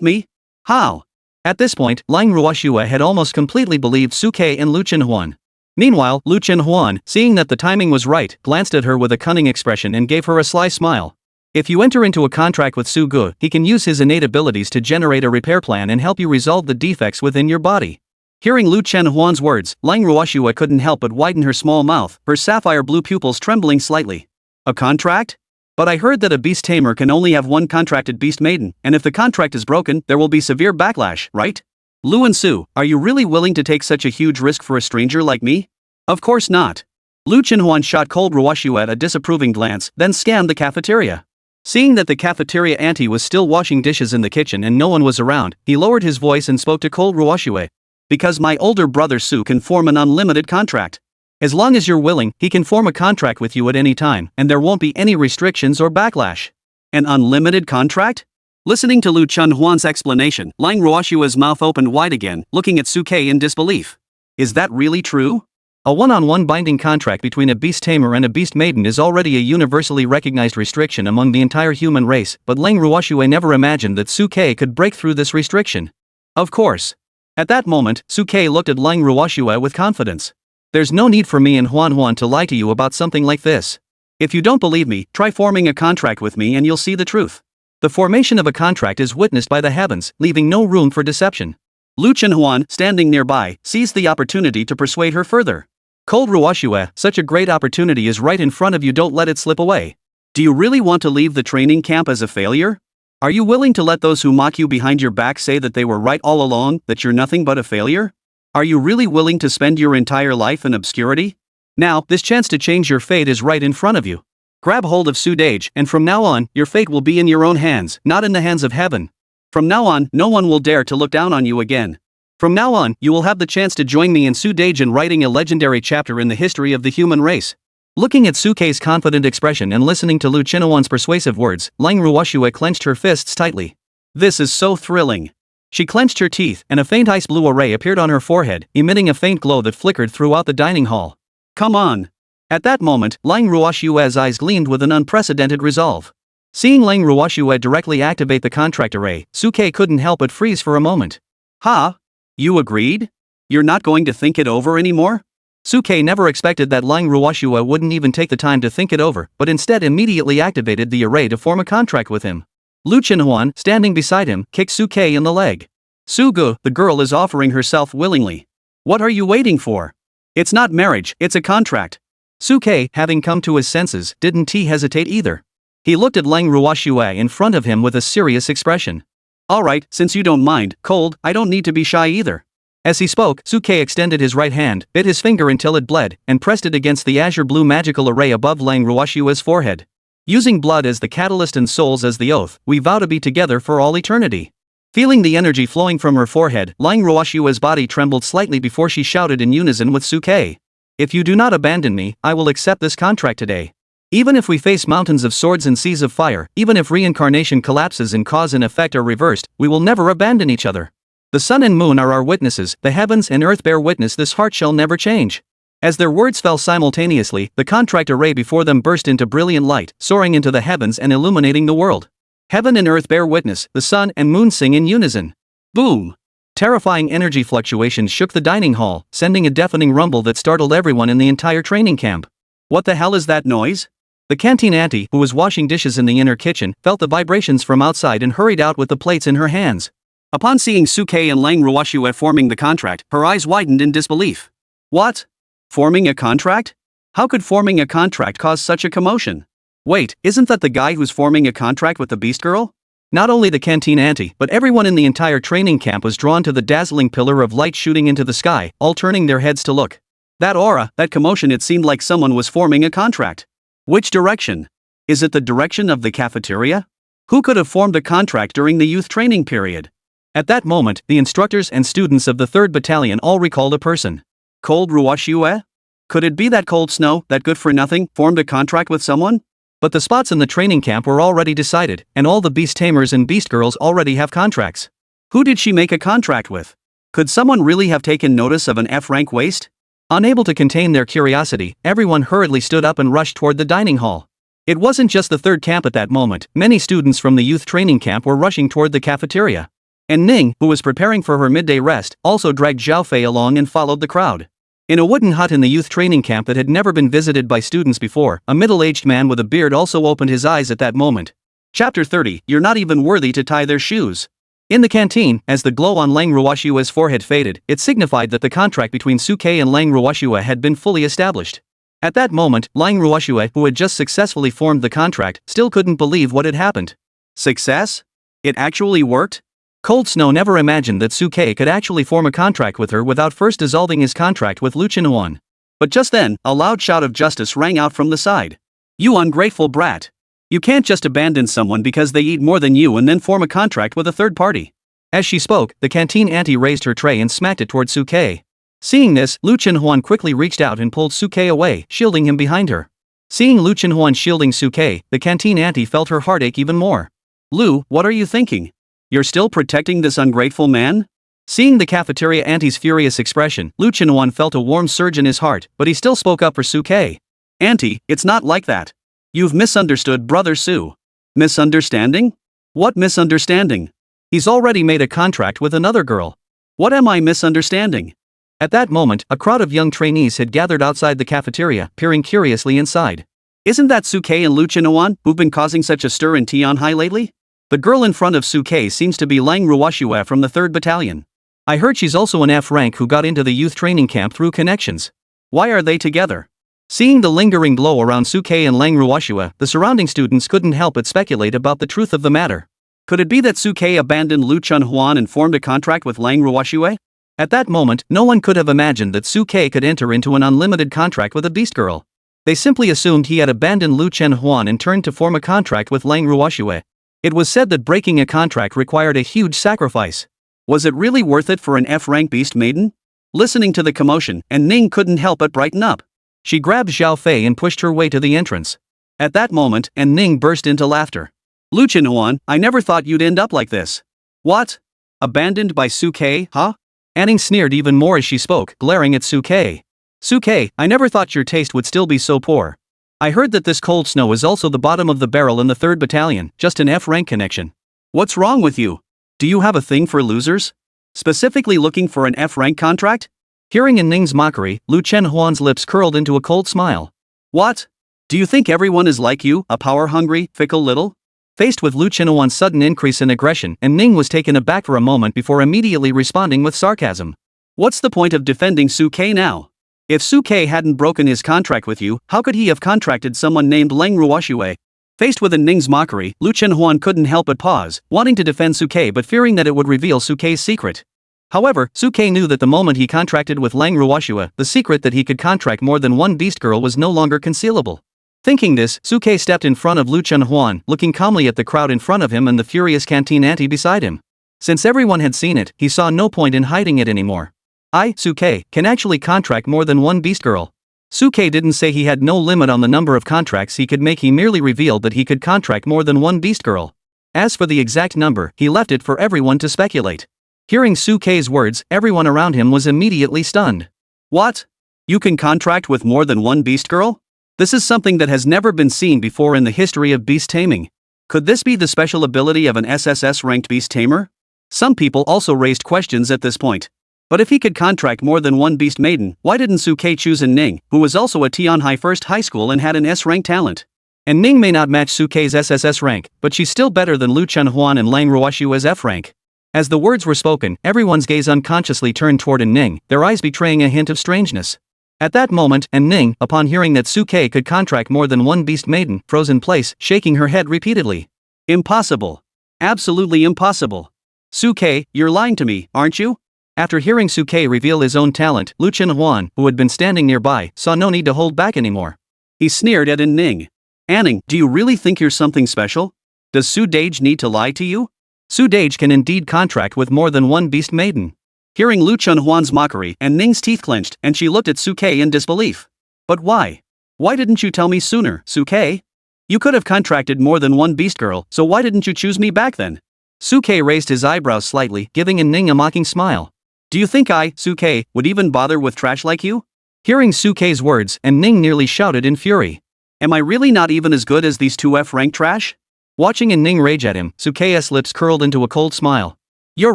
me? How? At this point, Lang Ruoshua had almost completely believed Suke and Lu Chenhuan. Meanwhile, Lu Chenhuan, seeing that the timing was right, glanced at her with a cunning expression and gave her a sly smile. If you enter into a contract with Su Gu, he can use his innate abilities to generate a repair plan and help you resolve the defects within your body. Hearing Lu Chenhuan's words, Lang Ruoshua couldn't help but widen her small mouth, her sapphire blue pupils trembling slightly. A contract? But I heard that a beast tamer can only have one contracted beast maiden, and if the contract is broken, there will be severe backlash, right? Lu and Su, are you really willing to take such a huge risk for a stranger like me? Of course not. Lu Chenhuan shot cold Ruoshua a disapproving glance, then scanned the cafeteria. Seeing that the cafeteria auntie was still washing dishes in the kitchen and no one was around, he lowered his voice and spoke to cold Ruoshua. Because my older brother Su can form an unlimited contract. As long as you're willing, he can form a contract with you at any time, and there won't be any restrictions or backlash. An unlimited contract? Listening to Lu Chenhuan's explanation, Lang Ruoshua's mouth opened wide again, looking at Suke in disbelief. Is that really true? A one-on-one binding contract between a beast tamer and a beast maiden is already a universally recognized restriction among the entire human race, but Lang Ruoshua never imagined that Suke could break through this restriction. Of course. At that moment, Suke looked at Lang Ruoshua with confidence. There's no need for me and Huan to lie to you about something like this. If you don't believe me, try forming a contract with me and you'll see the truth. The formation of a contract is witnessed by the heavens, leaving no room for deception. Lu Chenhuan, standing nearby, seized the opportunity to persuade her further. Cold Ruoshua, such a great opportunity is right in front of you, don't let it slip away. Do you really want to leave the training camp as a failure? Are you willing to let those who mock you behind your back say that they were right all along, that you're nothing but a failure? Are you really willing to spend your entire life in obscurity? Now, this chance to change your fate is right in front of you. Grab hold of Su Dage, and from now on, your fate will be in your own hands, not in the hands of heaven. From now on, no one will dare to look down on you again. From now on, you will have the chance to join me and Su Dage in writing a legendary chapter in the history of the human race. Looking at Suke's confident expression and listening to Lu Chenhuan's persuasive words, Lang Ruoshua clenched her fists tightly. This is so thrilling. She clenched her teeth, and a faint ice blue array appeared on her forehead, emitting a faint glow that flickered throughout the dining hall. Come on. At that moment, Lang Ruoshua's eyes gleamed with an unprecedented resolve. Seeing Lang Ruoshua directly activate the contract array, Suke couldn't help but freeze for a moment. Ha? You agreed? You're not going to think it over anymore? Suke never expected that Lang Ruoshua wouldn't even take the time to think it over, but instead immediately activated the array to form a contract with him. Lu Chenhuan, standing beside him, kicked Suke in the leg. Sugu, the girl is offering herself willingly. What are you waiting for? It's not marriage, it's a contract. Suke, having come to his senses, didn't hesitate either. He looked at Lang Ruoshua in front of him with a serious expression. Alright, since you don't mind, Cold, I don't need to be shy either. As he spoke, Suke extended his right hand, bit his finger until it bled, and pressed it against the azure blue magical array above Lang Ruoshua's forehead. Using blood as the catalyst and souls as the oath, we vow to be together for all eternity. Feeling the energy flowing from her forehead, Lang Ruoshua's body trembled slightly before she shouted in unison with Suke. If you do not abandon me, I will accept this contract today. Even if we face mountains of swords and seas of fire, even if reincarnation collapses and cause and effect are reversed, we will never abandon each other. The sun and moon are our witnesses, the heavens and earth bear witness this heart shall never change. As their words fell simultaneously, the contract array before them burst into brilliant light, soaring into the heavens and illuminating the world. Heaven and earth bear witness, the sun and moon sing in unison. Boom! Terrifying energy fluctuations shook the dining hall, sending a deafening rumble that startled everyone in the entire training camp. What the hell is that noise? The canteen auntie, who was washing dishes in the inner kitchen, felt the vibrations from outside and hurried out with the plates in her hands. Upon seeing Suke and Lang Ruoshua forming the contract, her eyes widened in disbelief. What? Forming a contract? How could forming a contract cause such a commotion? Wait, isn't that the guy who's forming a contract with the Beast Girl? Not only the canteen auntie, but everyone in the entire training camp was drawn to the dazzling pillar of light shooting into the sky, all turning their heads to look. That aura, that commotion, it seemed like someone was forming a contract. Which direction? Is it the direction of the cafeteria? Who could have formed a contract during the youth training period? At that moment, the instructors and students of the 3rd Battalion all recalled a person. Cold Ruoshue? Could it be that Cold Snow, that good-for-nothing, formed a contract with someone? But the spots in the training camp were already decided, and all the beast tamers and beast girls already have contracts. Who did she make a contract with? Could someone really have taken notice of an F-rank waist? Unable to contain their curiosity, everyone hurriedly stood up and rushed toward the dining hall. It wasn't just the 3rd camp at that moment, many students from the youth training camp were rushing toward the cafeteria. And Ning, who was preparing for her midday rest, also dragged Zhao Fei along and followed the crowd. In a wooden hut in the youth training camp that had never been visited by students before, a middle-aged man with a beard also opened his eyes at that moment. Chapter 30, You're not even worthy to tie their shoes. In the canteen, as the glow on Lang Ruoshue's forehead faded, it signified that the contract between Suke and Lang Ruoshue had been fully established. At that moment, Lang Ruoshue, who had just successfully formed the contract, still couldn't believe what had happened. Success? It actually worked? Cold Snow never imagined that Suke could actually form a contract with her without first dissolving his contract with Lu Chenhuan. But just then, a loud shout of justice rang out from the side. You ungrateful brat! You can't just abandon someone because they eat more than you and then form a contract with a third party. As she spoke, the canteen auntie raised her tray and smacked it toward Suke. Seeing this, Lu Chenhuan quickly reached out and pulled Suke away, shielding him behind her. Seeing Lu Chenhuan shielding Suke, the canteen auntie felt her heart ache even more. Lu, what are you thinking? You're still protecting this ungrateful man? Seeing the cafeteria auntie's furious expression, Lu Chenhuan felt a warm surge in his heart, but he still spoke up for Suke. Auntie, it's not like that. You've misunderstood Brother Su. Misunderstanding? What misunderstanding? He's already made a contract with another girl. What am I misunderstanding? At that moment, a crowd of young trainees had gathered outside the cafeteria, peering curiously inside. Isn't that Suke and Lu Chenhuan, who've been causing such a stir in Tianhai lately? The girl in front of Suke seems to be Lang Ruoshue from the 3rd Battalion. I heard she's also an F rank who got into the youth training camp through connections. Why are they together? Seeing the lingering glow around Suke and Lang Ruoshue, the surrounding students couldn't help but speculate about the truth of the matter. Could it be that Suke abandoned Lu Chenhuan and formed a contract with Lang Ruoshue? At that moment, no one could have imagined that Suke could enter into an unlimited contract with a beast girl. They simply assumed he had abandoned Lu Chenhuan and turned to form a contract with Lang Ruoshue. It was said that breaking a contract required a huge sacrifice. Was it really worth it for an F-rank beast maiden? Listening to the commotion, and Ning couldn't help but brighten up. She grabbed Zhao Fei and pushed her way to the entrance. At that moment, and Ning burst into laughter. Lu Chenhuan, I never thought you'd end up like this. What? Abandoned by Suke, huh? Anning sneered even more as she spoke, glaring at Suke. Suke, I never thought your taste would still be so poor. I heard that this Cold Snow is also the bottom of the barrel in the 3rd Battalion, just an F-rank connection. What's wrong with you? Do you have a thing for losers? Specifically looking for an F-rank contract? Hearing in Ning's mockery, Lu Chenhuan's lips curled into a cold smile. What? Do you think everyone is like you, a power-hungry, fickle little? Faced with Lu Chenhuan's sudden increase in aggression, and Ning was taken aback for a moment before immediately responding with sarcasm. What's the point of defending Suke now? If Suke hadn't broken his contract with you, how could he have contracted someone named Lang Ruoshue? Faced with Ning's mockery, Lu Chenhuan couldn't help but pause, wanting to defend Suke but fearing that it would reveal Suke's secret. However, Suke knew that the moment he contracted with Lang Ruoshue, the secret that he could contract more than one beast girl was no longer concealable. Thinking this, Suke stepped in front of Lu Chenhuan, looking calmly at the crowd in front of him and the furious canteen auntie beside him. Since everyone had seen it, he saw no point in hiding it anymore. I, Suke, can actually contract more than one beast girl. Suke didn't say he had no limit on the number of contracts he could make, he merely revealed that he could contract more than one beast girl. As for the exact number, he left it for everyone to speculate. Hearing Suke's words, everyone around him was immediately stunned. What? You can contract with more than one beast girl? This is something that has never been seen before in the history of beast taming. Could this be the special ability of an SSS-ranked beast tamer? Some people also raised questions at this point. But if he could contract more than one beast maiden, why didn't Suke choose Ning, who was also a Tianhai First High School and had an S-rank talent? And Ning may not match Suke's SSS rank, but she's still better than Lu Chenhuan and Lang Ruoshue's F rank. As the words were spoken, everyone's gaze unconsciously turned toward Ning, their eyes betraying a hint of strangeness. At that moment, and Ning, upon hearing that Suke could contract more than one beast maiden, froze in place, shaking her head repeatedly. Impossible. Absolutely impossible. Suke, you're lying to me, aren't you? After hearing Suke reveal his own talent, Lu Chenhuan, who had been standing nearby, saw no need to hold back anymore. He sneered at Ning. Anning, do you really think you're something special? Does Su Dage need to lie to you? Su Dage can indeed contract with more than one beast maiden. Hearing Lu Chenhuan's mockery, and Ning's teeth clenched, and she looked at Suke in disbelief. But why? Why didn't you tell me sooner, Suke? You could have contracted more than one beast girl, so why didn't you choose me back then? Suke raised his eyebrows slightly, giving Ning a mocking smile. Do you think I, Suke, would even bother with trash like you? Hearing Suke's words, and Ning nearly shouted in fury. Am I really not even as good as these two F-rank trash? Watching Ning rage at him, Suke's lips curled into a cold smile. You're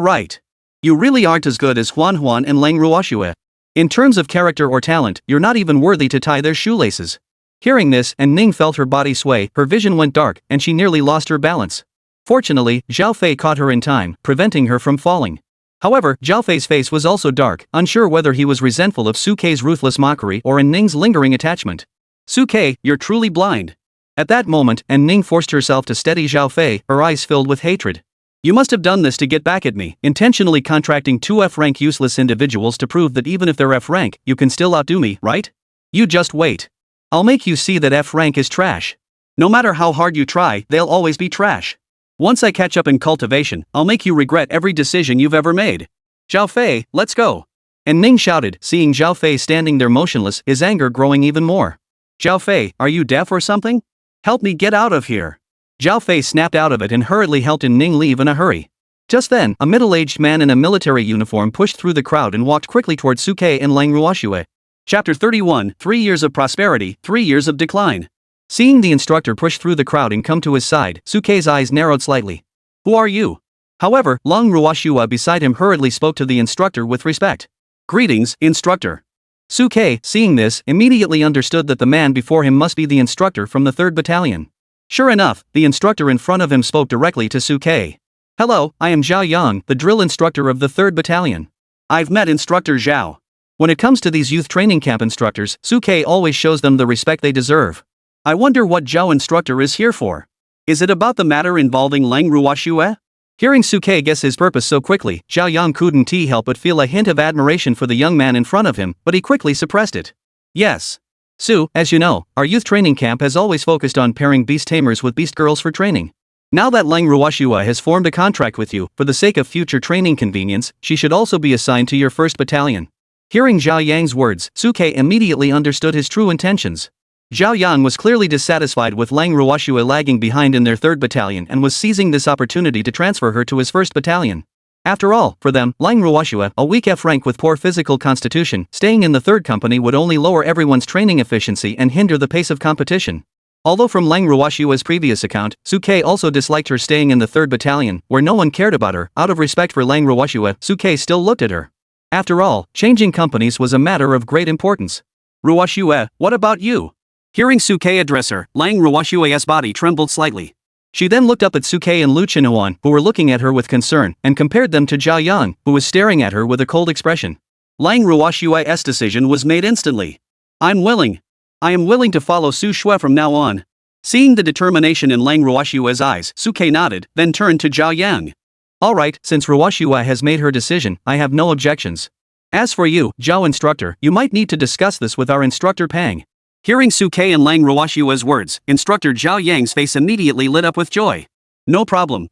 right. You really aren't as good as Huan and Lang Ruoxue. In terms of character or talent, you're not even worthy to tie their shoelaces. Hearing this, and Ning felt her body sway, her vision went dark, and she nearly lost her balance. Fortunately, Zhao Fei caught her in time, preventing her from falling. However, Zhao Fei's face was also dark, unsure whether he was resentful of Suke's ruthless mockery or in Ning's lingering attachment. Suke, you're truly blind. At that moment, and Ning forced herself to steady Zhao Fei, her eyes filled with hatred. You must have done this to get back at me, intentionally contracting two F-rank useless individuals to prove that even if they're F-rank, you can still outdo me, right? You just wait. I'll make you see that F-rank is trash. No matter how hard you try, they'll always be trash. Once I catch up in cultivation, I'll make you regret every decision you've ever made. Zhao Fei, let's go. And Ning shouted, seeing Zhao Fei standing there motionless, his anger growing even more. Zhao Fei, are you deaf or something? Help me get out of here. Zhao Fei snapped out of it and hurriedly helped Ning leave in a hurry. Just then, a middle-aged man in a military uniform pushed through the crowd and walked quickly toward Suke and Lang Ruoxue. Chapter 31, 3 Years of Prosperity, 3 Years of Decline. Seeing the instructor push through the crowd and come to his side, Suke's eyes narrowed slightly. Who are you? However, Lang Ruoxue beside him hurriedly spoke to the instructor with respect. Greetings, instructor. Suke, seeing this, immediately understood that the man before him must be the instructor from the 3rd Battalion. Sure enough, the instructor in front of him spoke directly to Suke. Hello, I am Zhao Yang, the drill instructor of the 3rd Battalion. I've met Instructor Zhao. When it comes to these youth training camp instructors, Suke always shows them the respect they deserve. I wonder what Zhao instructor is here for. Is it about the matter involving Lang Ruoxue? Hearing Suke guess his purpose so quickly, Zhao Yang couldn't help but feel a hint of admiration for the young man in front of him, but he quickly suppressed it. Yes. Su, as you know, our youth training camp has always focused on pairing beast tamers with beast girls for training. Now that Lang Ruoxue has formed a contract with you, for the sake of future training convenience, she should also be assigned to your 1st Battalion. Hearing Zhao Yang's words, Suke immediately understood his true intentions. Zhao Yang was clearly dissatisfied with Lang Ruoxue lagging behind in their 3rd Battalion and was seizing this opportunity to transfer her to his 1st Battalion. After all, for them, Lang Ruoxue, a weak F-rank with poor physical constitution, staying in the 3rd Company would only lower everyone's training efficiency and hinder the pace of competition. Although from Lang Ruoxue's previous account, Suke also disliked her staying in the 3rd Battalion, where no one cared about her, out of respect for Lang Ruoxue, Suke still looked at her. After all, changing companies was a matter of great importance. Ruoxue, what about you? Hearing Suke address her, Lang Ruoxue's body trembled slightly. She then looked up at Suke and Lu Chenhuan, who were looking at her with concern, and compared them to Zhao Yang, who was staring at her with a cold expression. Lang Ruoxue's decision was made instantly. I am willing to follow Su Shui from now on. Seeing the determination in Lang Ruoxue's eyes, Suke nodded, then turned to Zhao Yang. Alright, since Ruoxue has made her decision, I have no objections. As for you, Zhao instructor, you might need to discuss this with our instructor Pang. Hearing Suke and Lang Ruoxue's words, Instructor Zhao Yang's face immediately lit up with joy. No problem.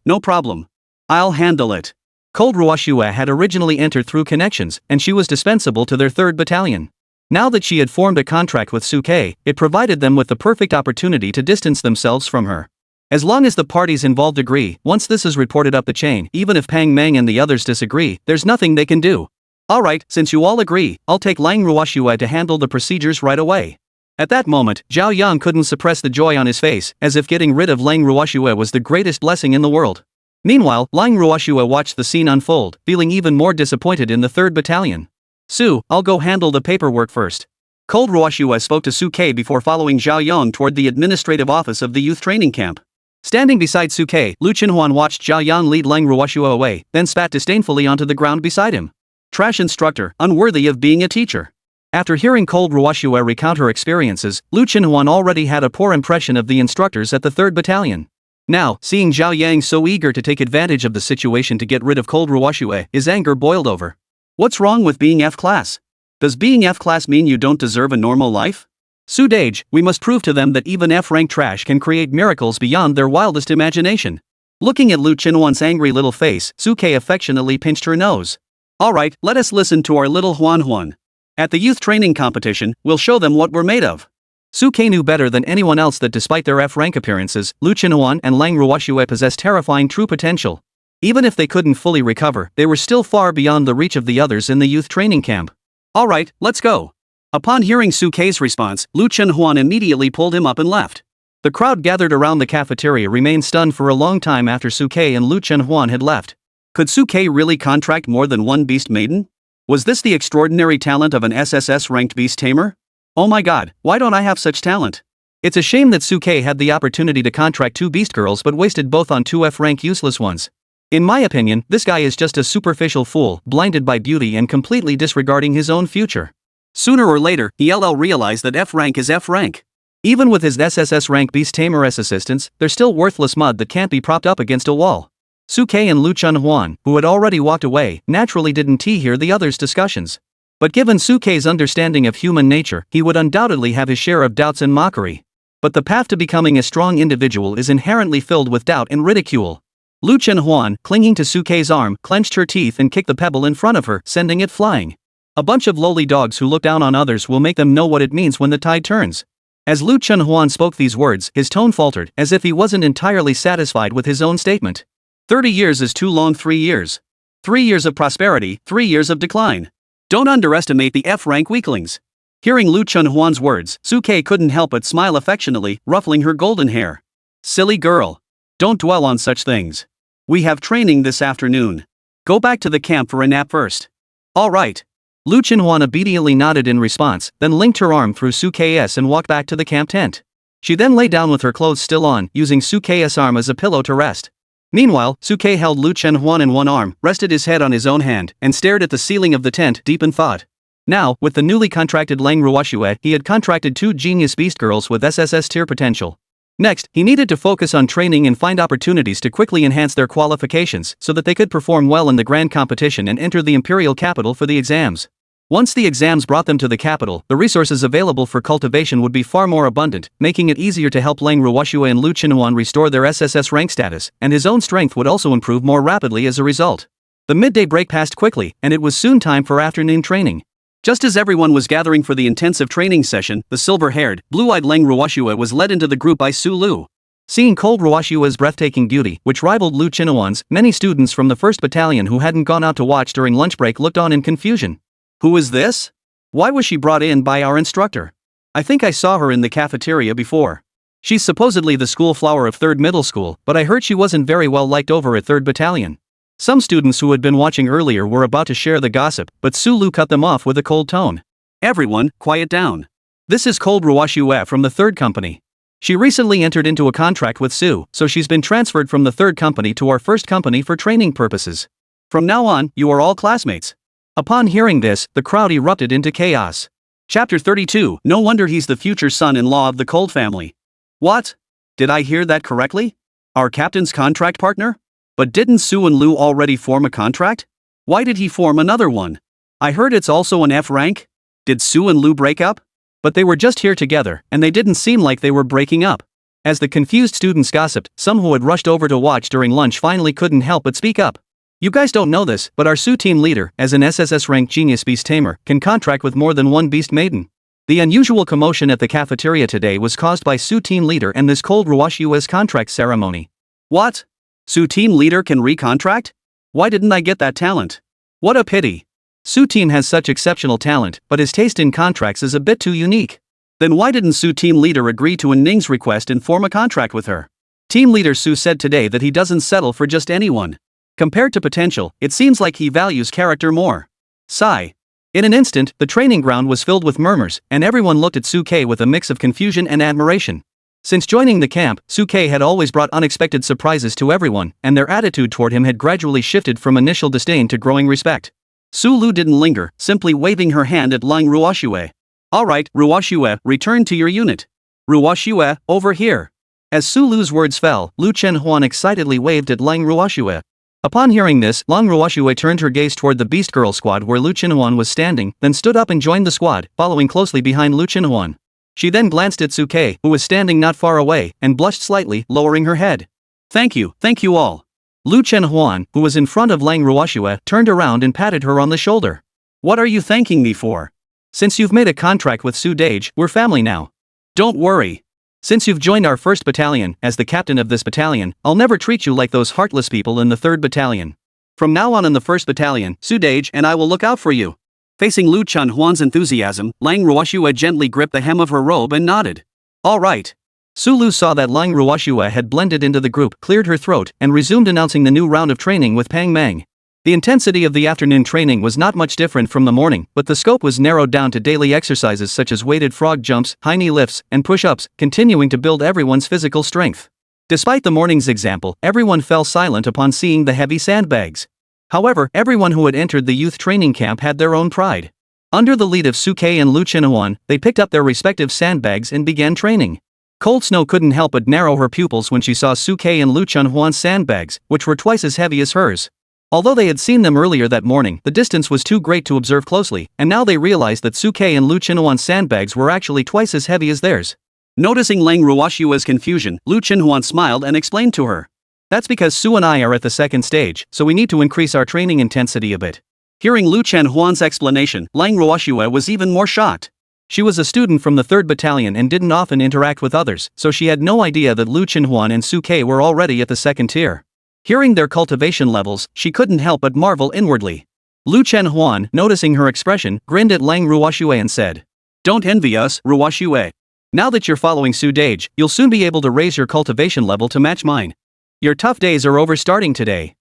I'll handle it. Cold Ruoxue had originally entered through connections, and she was dispensable to their 3rd Battalion. Now that she had formed a contract with Suke, it provided them with the perfect opportunity to distance themselves from her. As long as the parties involved agree, once this is reported up the chain, even if Pang Meng and the others disagree, there's nothing they can do. Alright, since you all agree, I'll take Lang Ruoxue to handle the procedures right away. At that moment, Zhao Yang couldn't suppress the joy on his face, as if getting rid of Lang Ruoxue was the greatest blessing in the world. Meanwhile, Lang Ruoxue watched the scene unfold, feeling even more disappointed in the 3rd Battalion. Su, I'll go handle the paperwork first. Cold Ruoxue spoke to Suke before following Zhao Yang toward the administrative office of the youth training camp. Standing beside Suke, Lu Chenhuan watched Zhao Yang lead Lang Ruoxue away, then spat disdainfully onto the ground beside him. Trash instructor, unworthy of being a teacher. After hearing Cold Ruoshue recount her experiences, Lu Chenhuan already had a poor impression of the instructors at the 3rd Battalion. Now, seeing Zhao Yang so eager to take advantage of the situation to get rid of Cold Ruoshue, his anger boiled over. What's wrong with being F-class? Does being F-class mean you don't deserve a normal life? Su Dage, we must prove to them that even F-rank trash can create miracles beyond their wildest imagination. Looking at Lu Chenhuan's angry little face, Su Ke affectionately pinched her nose. Alright, let us listen to our little Huan Huan. At the youth training competition, we'll show them what we're made of. Su Ke knew better than anyone else that despite their F-rank appearances, Lu Chenhuan and Lang Ruoshue possessed terrifying true potential. Even if they couldn't fully recover, they were still far beyond the reach of the others in the youth training camp. Alright, let's go. Upon hearing Su Ke's response, Lu Chenhuan immediately pulled him up and left. The crowd gathered around the cafeteria remained stunned for a long time after Su Ke and Lu Chenhuan had left. Could Su Ke really contract more than one beast maiden? Was this the extraordinary talent of an SSS-ranked beast tamer? Oh my god, why don't I have such talent? It's a shame that Su Ke had the opportunity to contract 2 beast girls but wasted both on 2 F-rank useless ones. In my opinion, this guy is just a superficial fool, blinded by beauty and completely disregarding his own future. Sooner or later, he'll realize that F-rank is F-rank. Even with his SSS-rank beast tamer as assistants, they're still worthless mud that can't be propped up against a wall. Su Ke and Lu Chenhuan, who had already walked away, naturally didn't hear the others' discussions. But given Su Ke's understanding of human nature, he would undoubtedly have his share of doubts and mockery. But the path to becoming a strong individual is inherently filled with doubt and ridicule. Lu Chenhuan, clinging to Su Ke's arm, clenched her teeth and kicked the pebble in front of her, sending it flying. A bunch of lowly dogs who look down on others will make them know what it means when the tide turns. As Lu Chenhuan spoke these words, his tone faltered, as if he wasn't entirely satisfied with his own statement. 30 years is too long. 3 years. 3 years of prosperity, 3 years of decline. Don't underestimate the F-rank weaklings. Hearing Lu Chenhuan's words, Su Ke couldn't help but smile affectionately, ruffling her golden hair. Silly girl. Don't dwell on such things. We have training this afternoon. Go back to the camp for a nap first. All right. Lu Chenhuan obediently nodded in response, then linked her arm through Su Ke's and walked back to the camp tent. She then lay down with her clothes still on, using Su Ke's arm as a pillow to rest. Meanwhile, Su Ke held Lu Chenhuan in one arm, rested his head on his own hand, and stared at the ceiling of the tent, deep in thought. Now, with the newly contracted Lang Ruoshue, he had contracted 2 genius beast girls with SSS tier potential. Next, he needed to focus on training and find opportunities to quickly enhance their qualifications so that they could perform well in the grand competition and enter the imperial capital for the exams. Once the exams brought them to the capital, the resources available for cultivation would be far more abundant, making it easier to help Lang Ruoshue and Lu Chenhuan restore their SSS rank status, and his own strength would also improve more rapidly as a result. The midday break passed quickly, and it was soon time for afternoon training. Just as everyone was gathering for the intensive training session, the silver-haired, blue-eyed Lang Ruoshue was led into the group by Su Lu. Seeing Cold Ruoshue's breathtaking beauty, which rivaled Lu Chenhuan's, many students from the 1st Battalion who hadn't gone out to watch during lunch break looked on in confusion. Who is this? Why was she brought in by our instructor? I think I saw her in the cafeteria before. She's supposedly the school flower of 3rd Middle School, but I heard she wasn't very well liked over at 3rd Battalion. Some students who had been watching earlier were about to share the gossip, but Su Lu cut them off with a cold tone. Everyone, quiet down. This is Cold Ruoshue from the 3rd Company. She recently entered into a contract with Su, so she's been transferred from the 3rd Company to our 1st Company for training purposes. From now on, you are all classmates. Upon hearing this, the crowd erupted into chaos. Chapter 32, No wonder he's the future son-in-law of the Cold family. What? Did I hear that correctly? Our captain's contract partner? But didn't Su and Lu already form a contract? Why did he form another one? I heard it's also an F rank? Did Su and Lu break up? But they were just here together, and they didn't seem like they were breaking up. As the confused students gossiped, some who had rushed over to watch during lunch finally couldn't help but speak up. You guys don't know this, but our Su team leader, as an SSS-rank genius beast tamer, can contract with more than one beast maiden. The unusual commotion at the cafeteria today was caused by Su team leader and this Cold Ruoshue's contract ceremony. What? Su team leader can recontract? Why didn't I get that talent? What a pity. Su team has such exceptional talent, but his taste in contracts is a bit too unique. Then why didn't Su team leader agree to Ning's request and form a contract with her? Team leader Su said today that he doesn't settle for just anyone. Compared to potential, it seems like he values character more. Sigh. In an instant, the training ground was filled with murmurs, and everyone looked at Su Ke with a mix of confusion and admiration. Since joining the camp, Su Ke had always brought unexpected surprises to everyone, and their attitude toward him had gradually shifted from initial disdain to growing respect. Su didn't linger, simply waving her hand at Lang Ruoxue. Alright, Ruoxue, return to your unit. Ruoxue, over here. As Su words fell, Lu Chenhuan excitedly waved at Lang Ruoxue. Upon hearing this, Lang Ruoxue turned her gaze toward the Beast Girl squad where Lu Chenhuan was standing, then stood up and joined the squad, following closely behind Lu Chenhuan. She then glanced at Suke, who was standing not far away, and blushed slightly, lowering her head. Thank you all. Lu Chenhuan, who was in front of Lang Ruoxue, turned around and patted her on the shoulder. What are you thanking me for? Since you've made a contract with Su Dage, we're family now. Don't worry. Since you've joined our 1st battalion, as the captain of this battalion, I'll never treat you like those heartless people in the 3rd battalion. From now on in the 1st battalion, Su Dage and I will look out for you. Facing Lu Chenhuan's enthusiasm, Lang Ruoxue gently gripped the hem of her robe and nodded. All right. Su saw that Lang Ruoxue had blended into the group, cleared her throat, and resumed announcing the new round of training with Pang Mang. The intensity of the afternoon training was not much different from the morning, but the scope was narrowed down to daily exercises such as weighted frog jumps, high knee lifts, and push-ups, continuing to build everyone's physical strength. Despite the morning's example, everyone fell silent upon seeing the heavy sandbags. However, everyone who had entered the youth training camp had their own pride. Under the lead of Suke and Lu Chenhuan, they picked up their respective sandbags and began training. Cold Snow couldn't help but narrow her pupils when she saw Suke and Lu Chenhuan's sandbags, which were twice as heavy as hers. Although they had seen them earlier that morning, the distance was too great to observe closely, and now they realized that Suke and Lu Chenhuan's sandbags were actually twice as heavy as theirs. Noticing Lang Ruoxue's confusion, Lu Chenhuan smiled and explained to her. That's because Su and I are at the 2nd stage, so we need to increase our training intensity a bit. Hearing Lu Chenhuan's explanation, Lang Ruoxue was even more shocked. She was a student from the 3rd battalion and didn't often interact with others, so she had no idea that Lu Chenhuan and Suke were already at the 2nd tier. Hearing their cultivation levels, she couldn't help but marvel inwardly. Lu Chenhuan, noticing her expression, grinned at Lang Ruoxue and said, Don't envy us, Ruoxue. Now that you're following Su Dage, you'll soon be able to raise your cultivation level to match mine. Your tough days are over starting today.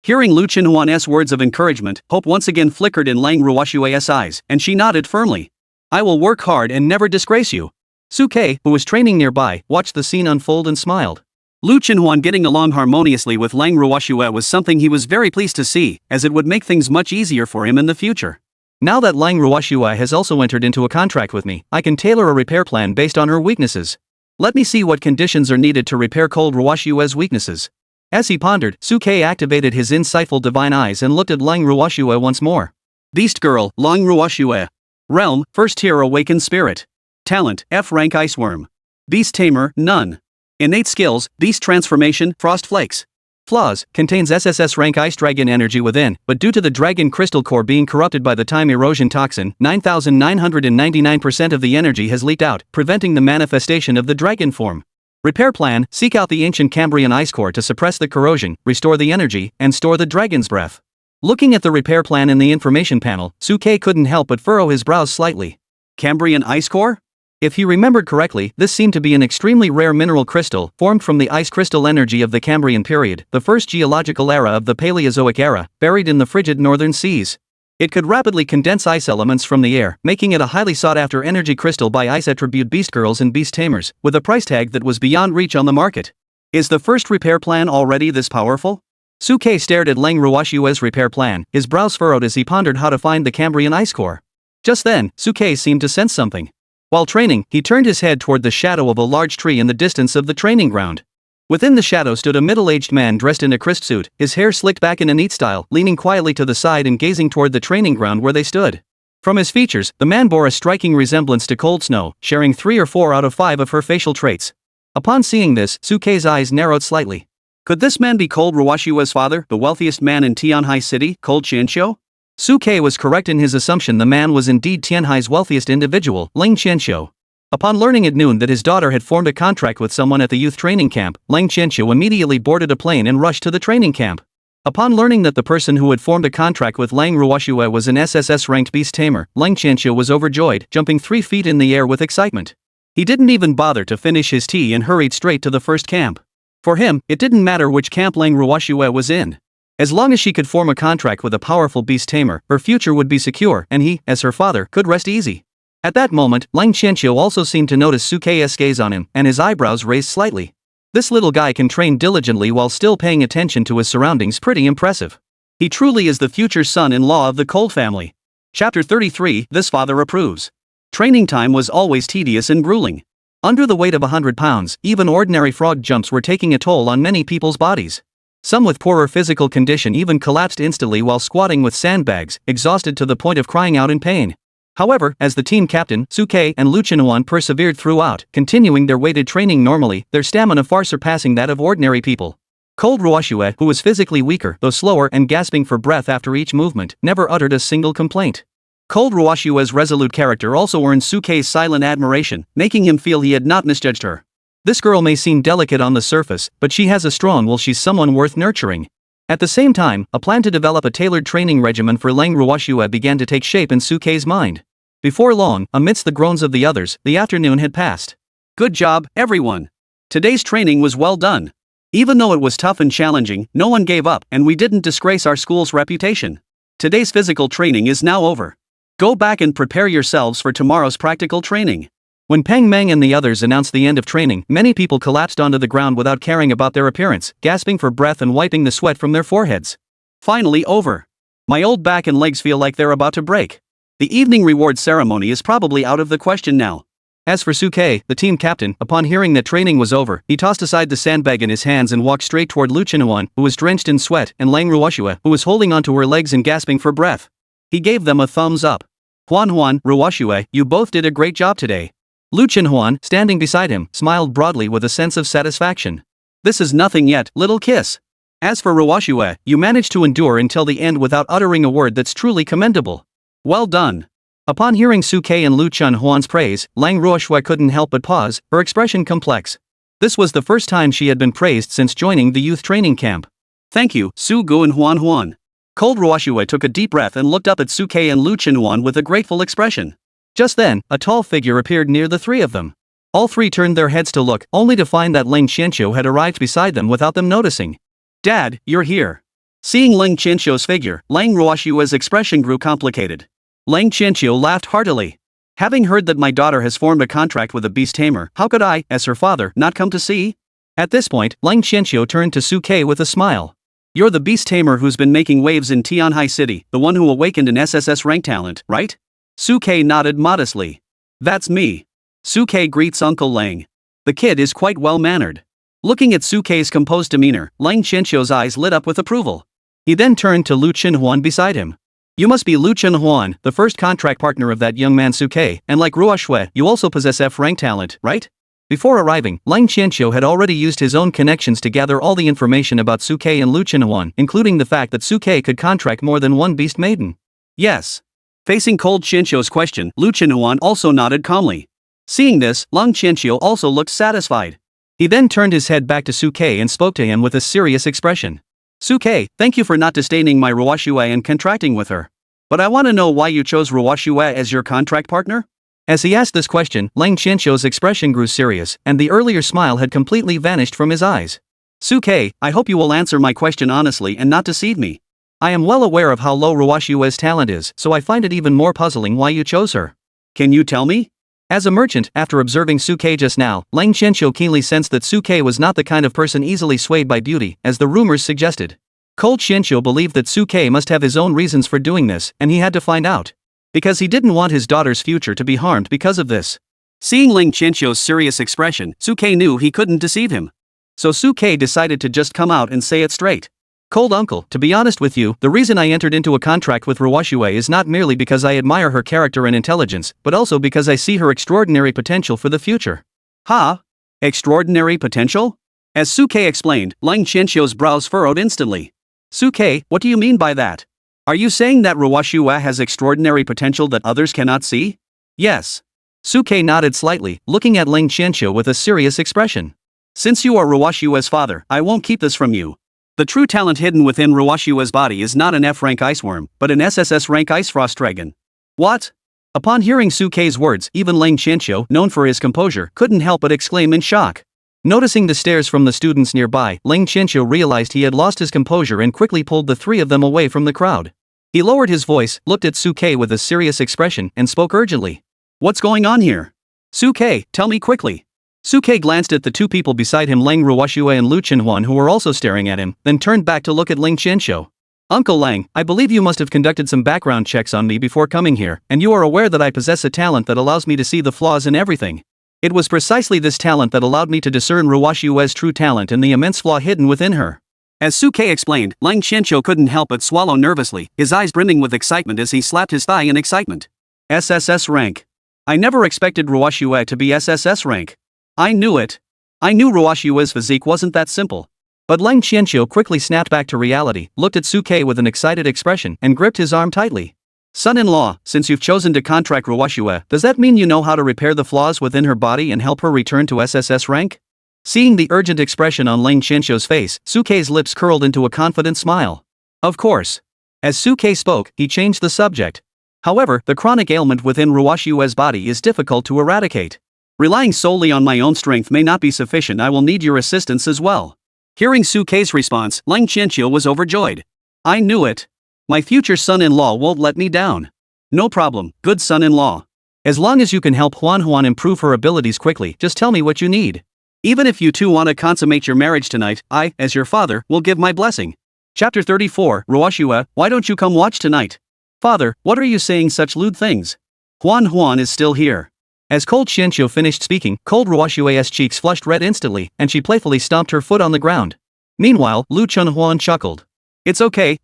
Hearing Lu Chenhuan's words of encouragement, hope once again flickered in Lang Ruoxue's eyes, and she nodded firmly. I will work hard and never disgrace you. Suke, who was training nearby, watched the scene unfold and smiled. Lu Chenhuan getting along harmoniously with Lang Ruoxue was something he was very pleased to see, as it would make things much easier for him in the future. Now that Lang Ruoxue has also entered into a contract with me, I can tailor a repair plan based on her weaknesses. Let me see what conditions are needed to repair Cold Ruoxue's weaknesses. As he pondered, Suke activated his insightful divine eyes and looked at Lang Ruoxue once more. Beast Girl, Lang Ruoxue. Realm, 1st tier Awakened Spirit. Talent, F rank Iceworm. Beast Tamer, none. Innate skills, Beast Transformation, Frost Flakes. Flaws, contains SSS-Rank Ice Dragon energy within, but due to the Dragon Crystal Core being corrupted by the Time Erosion Toxin, 9,999% of the energy has leaked out, preventing the manifestation of the dragon form. Repair plan, seek out the ancient Cambrian Ice Core to suppress the corrosion, restore the energy, and store the dragon's breath. Looking at the repair plan in the information panel, Suke couldn't help but furrow his brows slightly. Cambrian Ice Core? If he remembered correctly, this seemed to be an extremely rare mineral crystal, formed from the ice crystal energy of the Cambrian period, the first geological era of the Paleozoic era, buried in the frigid northern seas. It could rapidly condense ice elements from the air, making it a highly sought-after energy crystal by ice attribute beast girls and beast tamers, with a price tag that was beyond reach on the market. Is the first repair plan already this powerful? Suke stared at Lang Ruoxue's repair plan, his brows furrowed as he pondered how to find the Cambrian ice core. Just then, Suke seemed to sense something. While training, he turned his head toward the shadow of a large tree in the distance of the training ground. Within the shadow stood a middle-aged man dressed in a crisp suit, his hair slicked back in a neat style, leaning quietly to the side and gazing toward the training ground where they stood. From his features, the man bore a striking resemblance to Cold Snow, sharing 3 or 4 out of 5 of her facial traits. Upon seeing this, Suke's eyes narrowed slightly. Could this man be Cold Ruoxue's father, the wealthiest man in Tianhai City, Cold Qianxiu? Suke was correct in his assumption the man was indeed Tianhai's wealthiest individual, Lang Qianxiu. Upon learning at noon that his daughter had formed a contract with someone at the youth training camp, Lang Qianxiu immediately boarded a plane and rushed to the training camp. Upon learning that the person who had formed a contract with Lang Ruoxue was an SSS-ranked beast tamer, Lang Qianxiu was overjoyed, jumping 3 feet in the air with excitement. He didn't even bother to finish his tea and hurried straight to the first camp. For him, it didn't matter which camp Lang Ruoxue was in. As long as she could form a contract with a powerful beast tamer, her future would be secure, and he, as her father, could rest easy. At that moment, Lang Qianxiu also seemed to notice Suke's gaze on him, and his eyebrows raised slightly. This little guy can train diligently while still paying attention to his surroundings, pretty impressive. He truly is the future son-in-law of the Cold family. Chapter 33, This Father Approves. Training time was always tedious and grueling. Under the weight of 100 pounds, even ordinary frog jumps were taking a toll on many people's bodies. Some with poorer physical condition even collapsed instantly while squatting with sandbags, exhausted to the point of crying out in pain. However, as the team captain, Suke and Luchinwan persevered throughout, continuing their weighted training normally, their stamina far surpassing that of ordinary people. Cold Ruoshue, who was physically weaker, though slower and gasping for breath after each movement, never uttered a single complaint. Cold Ruoshue's resolute character also earned Suke's silent admiration, making him feel he had not misjudged her. This girl may seem delicate on the surface, but she has a strong will. She's someone worth nurturing. At the same time, a plan to develop a tailored training regimen for Lang Ruoshue began to take shape in Suke's mind. Before long, amidst the groans of the others, the afternoon had passed. Good job, everyone. Today's training was well done. Even though it was tough and challenging, no one gave up, and we didn't disgrace our school's reputation. Today's physical training is now over. Go back and prepare yourselves for tomorrow's practical training. When Peng Meng and the others announced the end of training, many people collapsed onto the ground without caring about their appearance, gasping for breath and wiping the sweat from their foreheads. Finally over. My old back and legs feel like they're about to break. The evening reward ceremony is probably out of the question now. As for Suke, the team captain, upon hearing that training was over, he tossed aside the sandbag in his hands and walked straight toward Luchinuan, who was drenched in sweat, and Lang Ruoshue, who was holding onto her legs and gasping for breath. He gave them a thumbs up. Huan, Ruoshue, you both did a great job today. Luchinhuan, standing beside him, smiled broadly with a sense of satisfaction. This is nothing yet, little kiss. As for Ruoshue, you managed to endure until the end without uttering a word that's truly commendable. Well done. Upon hearing Suke and Lu Chunhuan's praise, Lang Ruoshue couldn't help but pause, her expression complex. This was the first time she had been praised since joining the youth training camp. Thank you, Su Gu and Huan. Cold Ruoshue took a deep breath and looked up at Suke and Lu Chunhuan with a grateful expression. Just then, a tall figure appeared near the three of them. All three turned their heads to look, only to find that Ling Qianqiu had arrived beside them without them noticing. Dad, you're here. Seeing Ling Qianqiu's figure, Lang Ruoshue's expression grew complicated. Lang Qianqiu laughed heartily. Having heard that my daughter has formed a contract with a beast tamer, how could I, as her father, not come to see? At this point, Lang Qianqiu turned to Suke with a smile. You're the beast tamer who's been making waves in Tianhai City, the one who awakened an SSS-Rank talent, right? Suke nodded modestly. That's me. Suke greets Uncle Lang. The kid is quite well-mannered. Looking at Suke's composed demeanor, Lang Qianqiu's eyes lit up with approval. He then turned to Lu Chinhuan beside him. You must be Lu Chinhuan, the first contract partner of that young man Suke, and like Ruoshue, you also possess F-rank talent, right? Before arriving, Lang Qianqiu had already used his own connections to gather all the information about Suke and Lu Chinhuan, including the fact that Suke could contract more than one beast maiden. Yes. Facing Cold Qianqiu's question, Lu Chinhuan also nodded calmly. Seeing this, Lang Qianqiu also looked satisfied. He then turned his head back to Suke and spoke to him with a serious expression. Suke, thank you for not disdaining my Ruoshue and contracting with her. But I want to know why you chose Ruoshue as your contract partner? As he asked this question, Lang Qianqiu's expression grew serious, and the earlier smile had completely vanished from his eyes. Suke, I hope you will answer my question honestly and not deceive me. I am well aware of how low Ruoshue's talent is, so I find it even more puzzling why you chose her. Can you tell me? As a merchant, after observing Suke just now, Lang Qianqiu keenly sensed that Suke was not the kind of person easily swayed by beauty, as the rumors suggested. Cold Qianqiu believed that Suke must have his own reasons for doing this, and he had to find out. Because he didn't want his daughter's future to be harmed because of this. Seeing Ling Qianqiu's serious expression, Suke knew he couldn't deceive him. So Suke decided to just come out and say it straight. Cold uncle, to be honest with you, the reason I entered into a contract with Ruoshue is not merely because I admire her character and intelligence, but also because I see her extraordinary potential for the future. Ha? Extraordinary potential? As Suke explained, Lang Qianqiu's brows furrowed instantly. Suke, what do you mean by that? Are you saying that Ruoshue has extraordinary potential that others cannot see? Yes. Suke nodded slightly, looking at Lang Qianqiu with a serious expression. Since you are Ruoshue's father, I won't keep this from you. The true talent hidden within Ruoshue's body is not an F-rank iceworm, but an SSS-Rank ice frost dragon. What? Upon hearing Suke's words, even Lang Qianqiu, known for his composure, couldn't help but exclaim in shock. Noticing the stares from the students nearby, Lang Qianqiu realized he had lost his composure and quickly pulled the three of them away from the crowd. He lowered his voice, looked at Suke with a serious expression, and spoke urgently. What's going on here? Suke, tell me quickly. Suke glanced at the two people beside him, Lang Ruoshue and Lu Chinhuan, who were also staring at him, then turned back to look at Ling Qianqiu. Uncle Lang, I believe you must have conducted some background checks on me before coming here, and you are aware that I possess a talent that allows me to see the flaws in everything. It was precisely this talent that allowed me to discern Ruwashue's true talent and the immense flaw hidden within her. As Suke explained, Lang Qianqiu couldn't help but swallow nervously, his eyes brimming with excitement as he slapped his thigh in excitement. SSS-Rank. I never expected Ruwashue to be SSS-Rank. I knew it. I knew Ruwashue's physique wasn't that simple. But Lang Qianqiu quickly snapped back to reality, looked at Suke with an excited expression, and gripped his arm tightly. Son-in-law, since you've chosen to contract Ruwashue, does that mean you know how to repair the flaws within her body and help her return to SSS-Rank? Seeing the urgent expression on Lang Qianqiu's face, Suke's lips curled into a confident smile. Of course. As Suke spoke, he changed the subject. However, the chronic ailment within Ruwashue's body is difficult to eradicate. Relying solely on my own strength may not be sufficient. I will need your assistance as well. Hearing Suke's response, Lang Qianqiu was overjoyed. I knew it. My future son-in-law won't let me down. No problem, good son-in-law. As long as you can help Huan improve her abilities quickly, just tell me what you need. Even if you two want to consummate your marriage tonight, I, as your father, will give my blessing. Chapter 34, Ruwashue, why don't you come watch tonight? Father, what are you saying such lewd things? Huan is still here. As Cold Qianqiu finished speaking, Cold Ruwashue's cheeks flushed red instantly, and she playfully stomped her foot on the ground. Meanwhile, Lu Chunhuan chuckled. It's okay.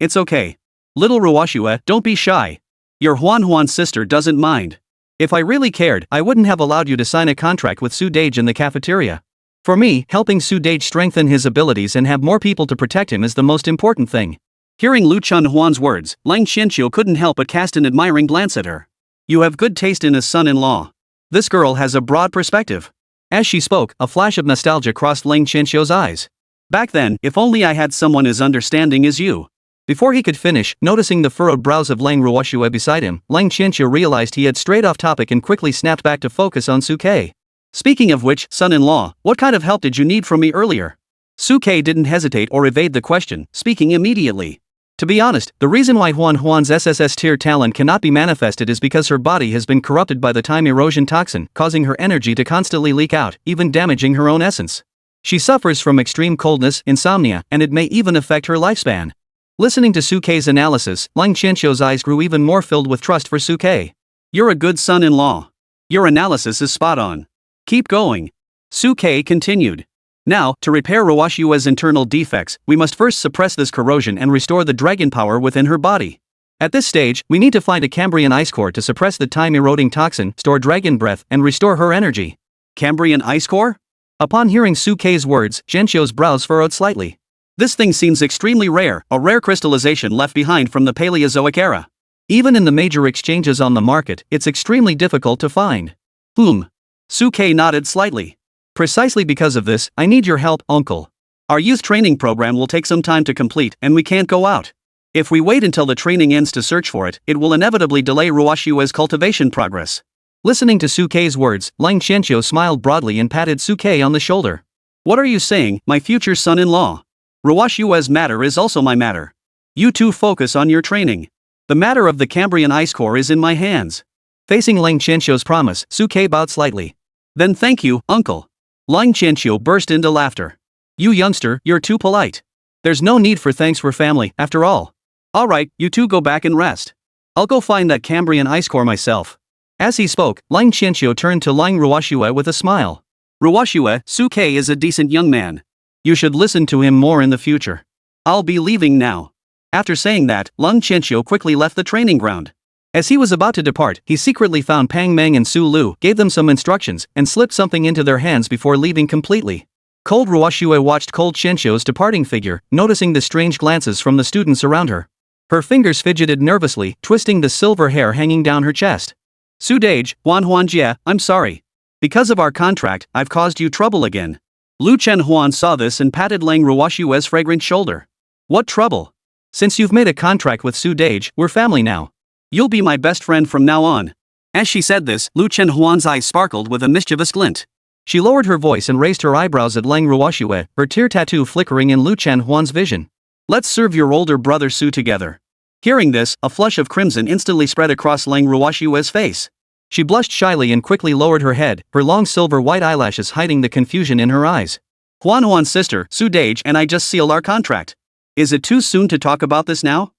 Little Ruwashue, don't be shy. Your Huan's sister doesn't mind. If I really cared, I wouldn't have allowed you to sign a contract with Su Dage in the cafeteria. For me, helping Su Dage strengthen his abilities and have more people to protect him is the most important thing. Hearing Lu Chunhuan's words, Lang Qianqiu couldn't help but cast an admiring glance at her. You have good taste in a son-in-law. This girl has a broad perspective. As she spoke, a flash of nostalgia crossed Lang Qianqiu's eyes. Back then, if only I had someone as understanding as you. Before he could finish, noticing the furrowed brows of Lang Ruwashue beside him, Lang Qianqiu realized he had strayed off topic and quickly snapped back to focus on Suke. Speaking of which, son-in-law, what kind of help did you need from me earlier? Suke didn't hesitate or evade the question, speaking immediately. To be honest, the reason why Huan's SSS tier talent cannot be manifested is because her body has been corrupted by the time erosion toxin, causing her energy to constantly leak out, even damaging her own essence. She suffers from extreme coldness, insomnia, and it may even affect her lifespan. Listening to Suke's analysis, Lang Qianqiu's eyes grew even more filled with trust for Suke. You're a good son-in-law. Your analysis is spot on. Keep going. Suke continued. Now, to repair Ruwashue's internal defects, we must first suppress this corrosion and restore the dragon power within her body. At this stage, we need to find a Cambrian ice core to suppress the time-eroding toxin, store dragon breath, and restore her energy. Cambrian ice core? Upon hearing Suke's words, Qianqiu's brows furrowed slightly. This thing seems extremely rare, a rare crystallization left behind from the Paleozoic era. Even in the major exchanges on the market, it's extremely difficult to find. Suke nodded slightly. Precisely because of this, I need your help, uncle. Our youth training program will take some time to complete, and we can't go out. If we wait until the training ends to search for it, it will inevitably delay Ruwashue's cultivation progress. Listening to Suke's words, Lang Qianqiu smiled broadly and patted Suke on the shoulder. What are you saying, my future son-in-law? Ruwashue's matter is also my matter. You two focus on your training. The matter of the Cambrian ice core is in my hands. Facing Lang Qianqiu's promise, Suke bowed slightly. Then thank you, uncle. Lang Qianqiu burst into laughter. You youngster, you're too polite. There's no need for thanks for family, after all. Alright, you two go back and rest. I'll go find that Cambrian ice core myself. As he spoke, Lang Qianqiu turned to Lang Ruwashue with a smile. Ruwashue, Suke is a decent young man. You should listen to him more in the future. I'll be leaving now. After saying that, Lang Qianqiu quickly left the training ground. As he was about to depart, he secretly found Pang Meng and Su Lu, gave them some instructions, and slipped something into their hands before leaving completely. Cold Ruwashue watched Cold Qianqiu's departing figure, noticing the strange glances from the students around her. Her fingers fidgeted nervously, twisting the silver hair hanging down her chest. Su Dage, Huanjie, I'm sorry. Because of our contract, I've caused you trouble again. Lu Chenhuan saw this and patted Lang Ruwashue's fragrant shoulder. What trouble? Since you've made a contract with Su Dage, we're family now. You'll be my best friend from now on. As she said this, Lu Chenhuan's eyes sparkled with a mischievous glint. She lowered her voice and raised her eyebrows at Lang Ruwashue, her tear tattoo flickering in Lu Chenhuan's vision. Let's serve your older brother Su together. Hearing this, a flush of crimson instantly spread across Lang Ruwashue's face. She blushed shyly and quickly lowered her head, her long silver white eyelashes hiding the confusion in her eyes. Huan's sister, Su Dage, and I just sealed our contract. Is it too soon to talk about this now?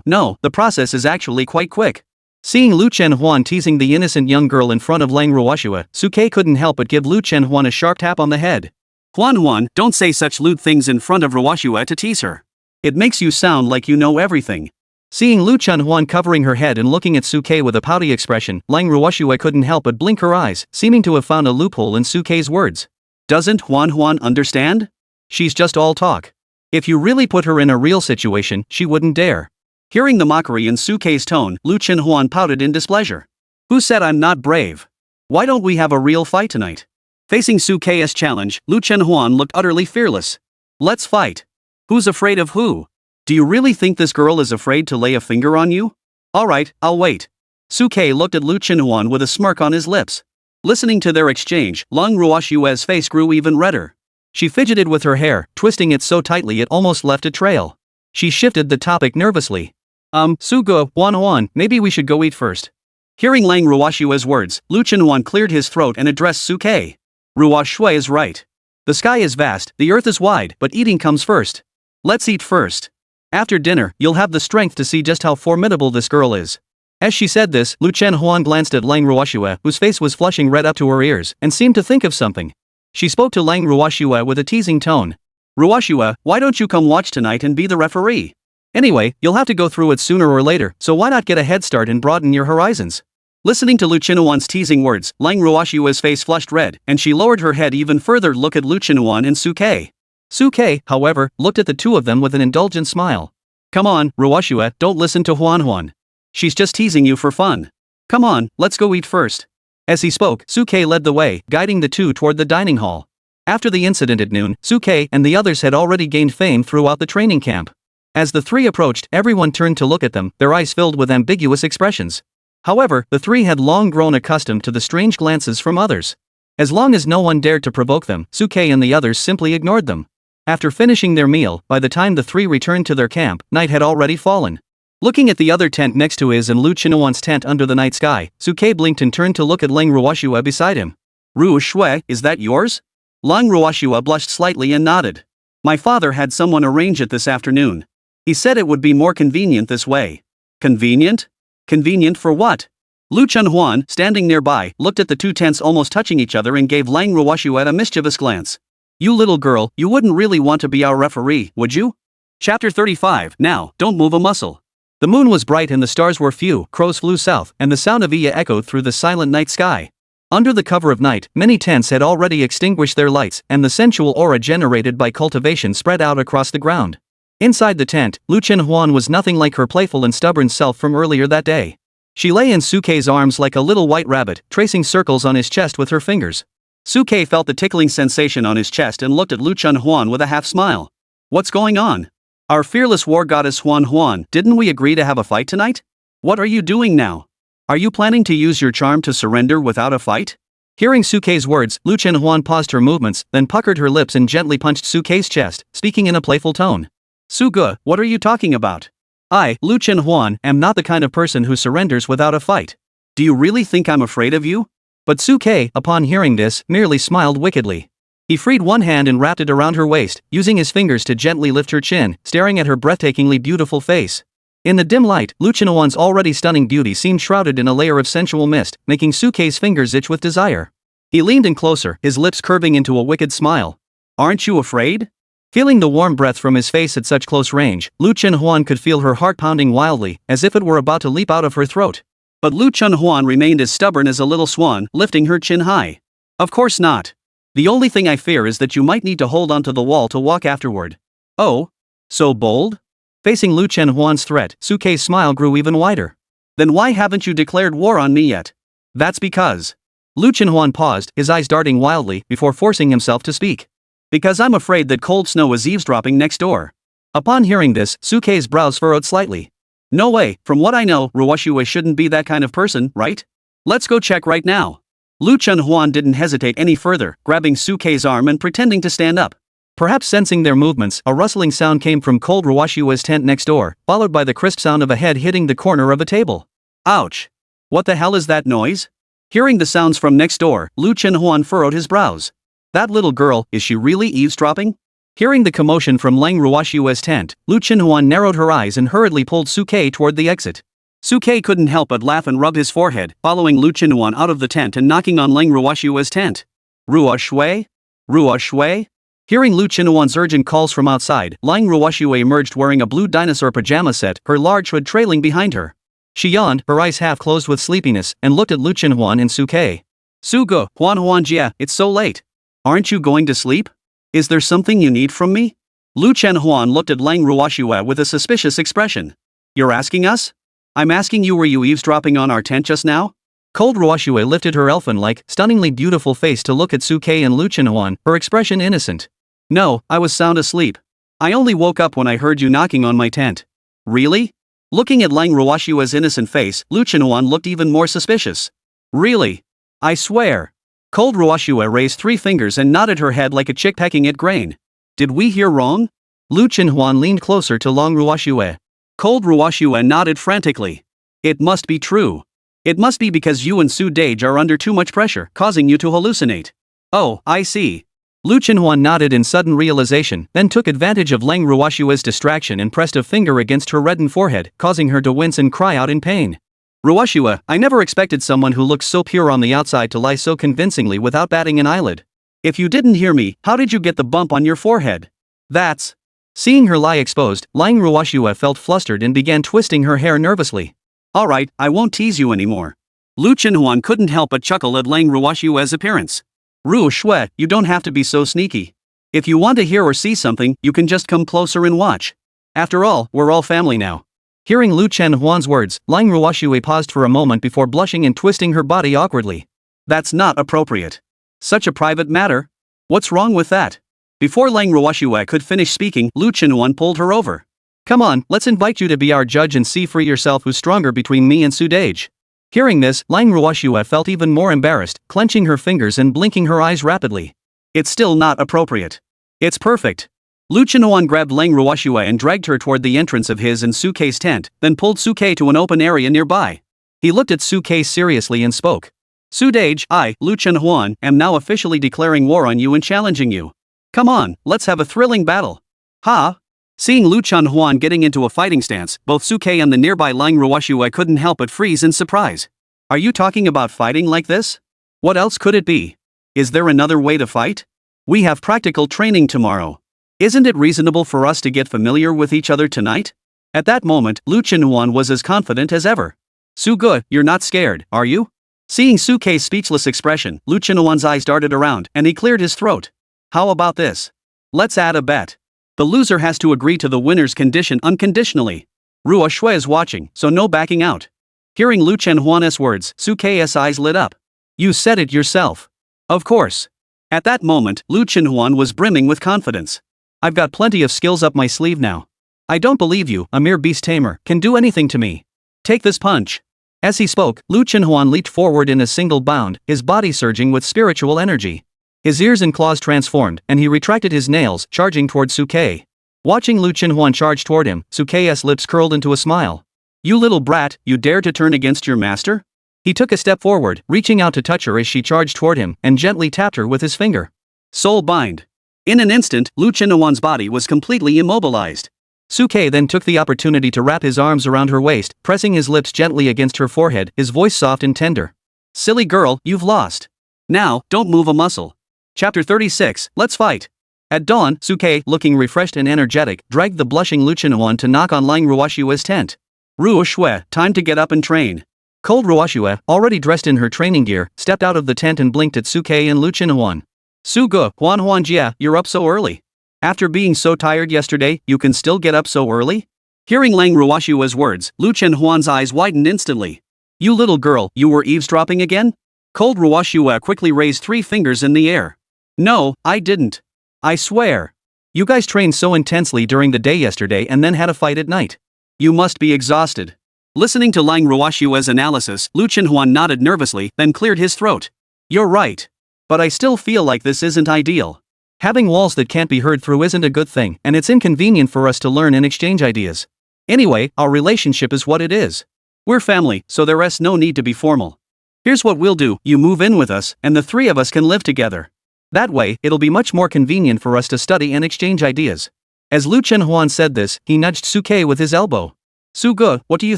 No, the process is actually quite quick. Seeing Lu Chenhuan teasing the innocent young girl in front of Lang Ruoshua, Suke couldn't help but give Lu Chenhuan a sharp tap on the head. Huan, don't say such lewd things in front of Ruoshua to tease her. It makes you sound like you know everything. Seeing Lu Chenhuan covering her head and looking at Suke with a pouty expression, Lang Ruoshua couldn't help but blink her eyes, seeming to have found a loophole in Suke's words. Doesn't Huan understand? She's just all talk. If you really put her in a real situation, she wouldn't dare. Hearing the mockery in Suke's tone, Lu Chenhuan pouted in displeasure. Who said I'm not brave? Why don't we have a real fight tonight? Facing Suke's challenge, Lu Chenhuan looked utterly fearless. Let's fight. Who's afraid of who? Do you really think this girl is afraid to lay a finger on you? Alright, I'll wait. Suke looked at Lu Chenhuan with a smirk on his lips. Listening to their exchange, Lang Ruoshua's face grew even redder. She fidgeted with her hair, twisting it so tightly it almost left a trail. She shifted the topic nervously. Suge, Huan, maybe we should go eat first. Hearing Lang Ruoshua's words, Lu Chenhuan cleared his throat and addressed Suke. Ruoshua is right. The sky is vast, the earth is wide, but eating comes first. Let's eat first. After dinner, you'll have the strength to see just how formidable this girl is. As she said this, Lu Chenhuan glanced at Lang Ruoshua, whose face was flushing red up to her ears, and seemed to think of something. She spoke to Lang Ruoshua with a teasing tone. Ruoshua, why don't you come watch tonight and be the referee? Anyway, you'll have to go through it sooner or later, so why not get a head start and broaden your horizons? Listening to Lu Chenhuan's teasing words, Lang Ruoshua's face flushed red, and she lowered her head even further to look at Lu Chenhuan and Suke. Suke, however, looked at the two of them with an indulgent smile. Come on, Ruoshua, don't listen to Huan. She's just teasing you for fun. Come on, let's go eat first. As he spoke, Suke led the way, guiding the two toward the dining hall. After the incident at noon, Suke and the others had already gained fame throughout the training camp. As the three approached, everyone turned to look at them, their eyes filled with ambiguous expressions. However, the three had long grown accustomed to the strange glances from others. As long as no one dared to provoke them, Suke and the others simply ignored them. After finishing their meal, by the time the three returned to their camp, night had already fallen. Looking at the other tent next to his and Lu Chenhuan's tent under the night sky, Suke blinked and turned to look at Lang Ruoshua beside him. Ruoshua, is that yours? Lang Ruoshua blushed slightly and nodded. My father had someone arrange it this afternoon. He said it would be more convenient this way. Convenient? Convenient for what? Lu Chenhuan, standing nearby, looked at the two tents almost touching each other and gave Lang Ruoshua a mischievous glance. You little girl, you wouldn't really want to be our referee, would you? Chapter 35. Now, don't move a muscle. The moon was bright and the stars were few, crows flew south, and the sound of Iya echoed through the silent night sky. Under the cover of night, many tents had already extinguished their lights, and the sensual aura generated by cultivation spread out across the ground. Inside the tent, Lu Chenhuan was nothing like her playful and stubborn self from earlier that day. She lay in Suke's arms like a little white rabbit, tracing circles on his chest with her fingers. Suke felt the tickling sensation on his chest and looked at Lu Chenhuan with a half-smile. What's going on? Our fearless war goddess Huan, didn't we agree to have a fight tonight? What are you doing now? Are you planning to use your charm to surrender without a fight? Hearing Suke's words, Lu Chenhuan paused her movements, then puckered her lips and gently punched Suke's chest, speaking in a playful tone. Suge, what are you talking about? I, Lu Chenhuan, am not the kind of person who surrenders without a fight. Do you really think I'm afraid of you? But Suke, upon hearing this, merely smiled wickedly. He freed one hand and wrapped it around her waist, using his fingers to gently lift her chin, staring at her breathtakingly beautiful face. In the dim light, Lu Chenhuan's already stunning beauty seemed shrouded in a layer of sensual mist, making Suke's fingers itch with desire. He leaned in closer, his lips curving into a wicked smile. Aren't you afraid? Feeling the warm breath from his face at such close range, Lu Chenhuan could feel her heart pounding wildly, as if it were about to leap out of her throat. But Lu Chenhuan remained as stubborn as a little swan, lifting her chin high. Of course not. The only thing I fear is that you might need to hold onto the wall to walk afterward. Oh? So bold? Facing Lu Chenhuan's threat, Suke's smile grew even wider. Then why haven't you declared war on me yet? That's because. Lu Chenhuan paused, his eyes darting wildly, before forcing himself to speak. Because I'm afraid that cold snow is eavesdropping next door. Upon hearing this, Suke's brows furrowed slightly. No way, from what I know, Ruoshua shouldn't be that kind of person, right? Let's go check right now. Lu Chenhuan didn't hesitate any further, grabbing Suke's arm and pretending to stand up. Perhaps sensing their movements, a rustling sound came from cold Ruoshua's tent next door, followed by the crisp sound of a head hitting the corner of a table. Ouch! What the hell is that noise? Hearing the sounds from next door, Lu Chenhuan furrowed his brows. That little girl, is she really eavesdropping? Hearing the commotion from Lang Ruoshua's tent, Lu Chenhuan narrowed her eyes and hurriedly pulled Suke toward the exit. Suke couldn't help but laugh and rub his forehead, following Lu Chenhuan out of the tent and knocking on Lang Ruoshua's tent. Ruoshue? Ruoshue? Hearing Lu Chenhuan's urgent calls from outside, Lang Ruoshue emerged wearing a blue dinosaur pajama set, her large hood trailing behind her. She yawned, her eyes half closed with sleepiness, and looked at Lu Chenhuan and Suke. Suge, Huanjia, it's so late. Aren't you going to sleep? Is there something you need from me? Lu Chenhuan looked at Lang Ruoshue with a suspicious expression. You're asking us? I'm asking you, were you eavesdropping on our tent just now? Cold Ruoshue lifted her elfin-like, stunningly beautiful face to look at Suke and Lu Chenhuan, her expression innocent. No, I was sound asleep. I only woke up when I heard you knocking on my tent. Really? Looking at Lang Ruoshue's innocent face, Lu Chenhuan looked even more suspicious. Really? I swear. Cold Ruoshue raised 3 fingers and nodded her head like a chick pecking at grain. Did we hear wrong? Lu Chenhuan leaned closer to Lang Ruoshue. Cold Ruoshue nodded frantically. It must be true. It must be because you and Su Dage are under too much pressure, causing you to hallucinate. Oh, I see. Lu Chenhuan nodded in sudden realization, then took advantage of Lang Ruoshue's distraction and pressed a finger against her reddened forehead, causing her to wince and cry out in pain. Ruoshue, I never expected someone who looks so pure on the outside to lie so convincingly without batting an eyelid. If you didn't hear me, how did you get the bump on your forehead? That's... Seeing her lie exposed, Lang Ruoshue felt flustered and began twisting her hair nervously. Alright, I won't tease you anymore. Lu Chenhuan couldn't help but chuckle at Lang Ruoshue's appearance. Ruoshue, you don't have to be so sneaky. If you want to hear or see something, you can just come closer and watch. After all, we're all family now. Hearing Lu Chenhuan's words, Lang Ruoshue paused for a moment before blushing and twisting her body awkwardly. That's not appropriate. Such a private matter? What's wrong with that? Before Lang Ruoshue could finish speaking, Lu Chenhuan pulled her over. Come on, let's invite you to be our judge and see for yourself who's stronger between me and Su Dage. Hearing this, Lang Ruoshue felt even more embarrassed, clenching her fingers and blinking her eyes rapidly. It's still not appropriate. It's perfect. Lu Chenhuan grabbed Lang Ruoshue and dragged her toward the entrance of his and Suke's tent, then pulled Suke to an open area nearby. He looked at Suke seriously and spoke. Su Dage, I, Lu Chenhuan, am now officially declaring war on you and challenging you. Come on, let's have a thrilling battle. Ha! Seeing Lu Chenhuan getting into a fighting stance, both Suke and the nearby Lang Ruoshue couldn't help but freeze in surprise. Are you talking about fighting like this? What else could it be? Is there another way to fight? We have practical training tomorrow. Isn't it reasonable for us to get familiar with each other tonight? At that moment, Lu Chenhuan was as confident as ever. Suge, you're not scared, are you? Seeing Suke's speechless expression, Lu Chenhuan's eyes darted around, and he cleared his throat. How about this? Let's add a bet. The loser has to agree to the winner's condition unconditionally. Ruoshue is watching, so no backing out. Hearing Lu Chenhuan's words, Suke's eyes lit up. You said it yourself. Of course. At that moment, Lu Chenhuan was brimming with confidence. I've got plenty of skills up my sleeve now. I don't believe you, a mere beast tamer, can do anything to me. Take this punch. As he spoke, Lu Chenhuan leaped forward in a single bound, his body surging with spiritual energy. His ears and claws transformed, and he retracted his nails, charging toward Suke. Watching Lu Chenhuan charge toward him, Suke's lips curled into a smile. You little brat, you dare to turn against your master? He took a step forward, reaching out to touch her as she charged toward him, and gently tapped her with his finger. Soul bind. In an instant, Lu Chenhuan's body was completely immobilized. Suke then took the opportunity to wrap his arms around her waist, pressing his lips gently against her forehead, his voice soft and tender. Silly girl, you've lost. Now, don't move a muscle. Chapter 36, Let's Fight. At dawn, Suke, looking refreshed and energetic, dragged the blushing Lu Chenhuan to knock on Lang Ruoshue's tent. Ruoshue, time to get up and train. Cold Ruoshue, already dressed in her training gear, stepped out of the tent and blinked at Suke and Lu Chenhuan. Suge, Huanjia, you're up so early. After being so tired yesterday, you can still get up so early? Hearing Lang Ruoshue's words, Lu Chenhuan's eyes widened instantly. You little girl, you were eavesdropping again? Cold Ruoshue quickly raised 3 fingers in the air. No, I didn't. I swear. You guys trained so intensely during the day yesterday and then had a fight at night. You must be exhausted. Listening to Lang Ruoshue's analysis, Lu Chenhuan nodded nervously, then cleared his throat. You're right. But I still feel like this isn't ideal. Having walls that can't be heard through isn't a good thing, and it's inconvenient for us to learn and exchange ideas. Anyway, our relationship is what it is. We're family, so there's no need to be formal. Here's what we'll do, you move in with us, and the 3 of us can live together. That way, it'll be much more convenient for us to study and exchange ideas. As Lu Chenhuan said this, he nudged Suke with his elbow. Suge, what do you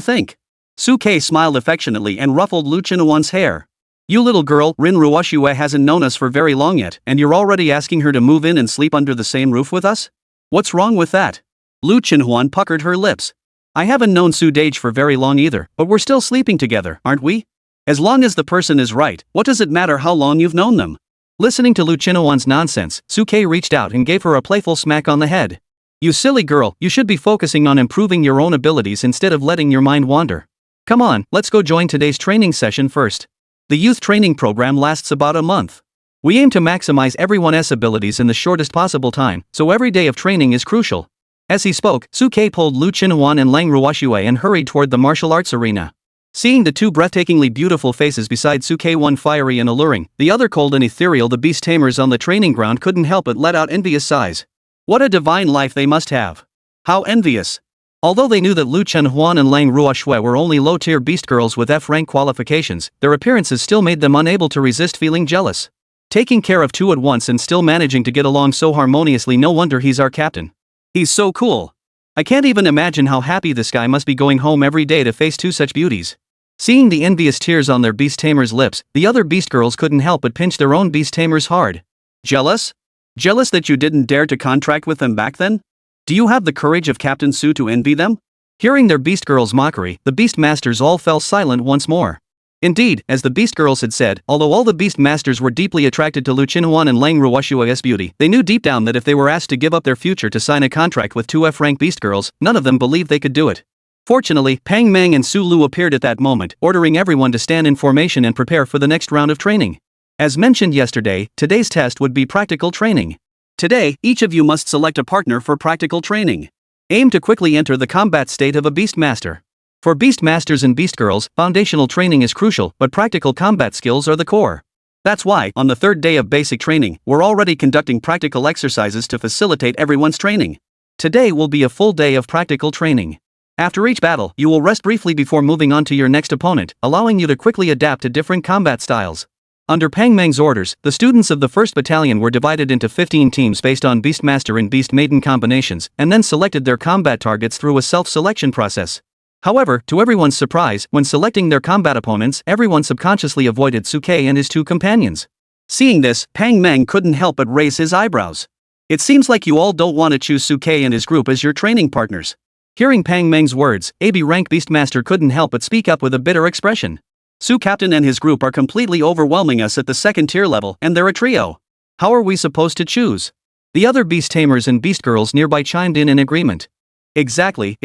think? Suke smiled affectionately and ruffled Lu Chenhuan's hair. You little girl, Rin Ruoshue hasn't known us for very long yet, and you're already asking her to move in and sleep under the same roof with us? What's wrong with that? Lu Chenhuan puckered her lips. I haven't known Su Dage for very long either, but we're still sleeping together, aren't we? As long as the person is right, what does it matter how long you've known them? Listening to Lu Chenhuan's nonsense, Suke reached out and gave her a playful smack on the head. You silly girl, you should be focusing on improving your own abilities instead of letting your mind wander. Come on, let's go join today's training session first. The youth training program lasts about a month. We aim to maximize everyone's abilities in the shortest possible time, so every day of training is crucial. As he spoke, Suke pulled Lu Chenhuan and Lang Ruoshue and hurried toward the martial arts arena. Seeing the two breathtakingly beautiful faces beside Suke, one fiery and alluring, the other cold and ethereal, the beast tamers on the training ground couldn't help but let out envious sighs. What a divine life they must have. How envious. Although they knew that Lu Chenhuan and Lang Ruoshue were only low-tier beast girls with F-rank qualifications, their appearances still made them unable to resist feeling jealous. Taking care of two at once and still managing to get along so harmoniously, no wonder he's our captain. He's so cool. I can't even imagine how happy this guy must be going home every day to face two such beauties. Seeing the envious tears on their beast tamers' lips, the other beast girls couldn't help but pinch their own beast tamers hard. Jealous? Jealous that you didn't dare to contract with them back then? Do you have the courage of Captain Su to envy them? Hearing their beast girls' mockery, the beast masters all fell silent once more. Indeed, as the beast girls had said, although all the beast masters were deeply attracted to Lu Chenhuan and Lang Ruoshue's beauty, they knew deep down that if they were asked to give up their future to sign a contract with two F-rank beast girls, none of them believed they could do it. Fortunately, Pang Meng and Su Lu appeared at that moment, ordering everyone to stand in formation and prepare for the next round of training. As mentioned yesterday, today's test would be practical training. Today, each of you must select a partner for practical training. Aim to quickly enter the combat state of a beast master. For beast masters and beast girls, foundational training is crucial, but practical combat skills are the core. That's why, on the third day of basic training, we're already conducting practical exercises to facilitate everyone's training. Today will be a full day of practical training. After each battle, you will rest briefly before moving on to your next opponent, allowing you to quickly adapt to different combat styles. Under Pang Meng's orders, the students of the 1st Battalion were divided into 15 teams based on Beastmaster and Beast Maiden combinations, and then selected their combat targets through a self-selection process. However, to everyone's surprise, when selecting their combat opponents, everyone subconsciously avoided Suke and his two companions. Seeing this, Pang Meng couldn't help but raise his eyebrows. It seems like you all don't want to choose Suke and his group as your training partners. Hearing Pang Meng's words, AB rank Beastmaster couldn't help but speak up with a bitter expression. Su Captain and his group are completely overwhelming us at the 2nd tier level, and they're a trio. How are we supposed to choose? The other beast tamers and beast girls nearby chimed in agreement. Exactly.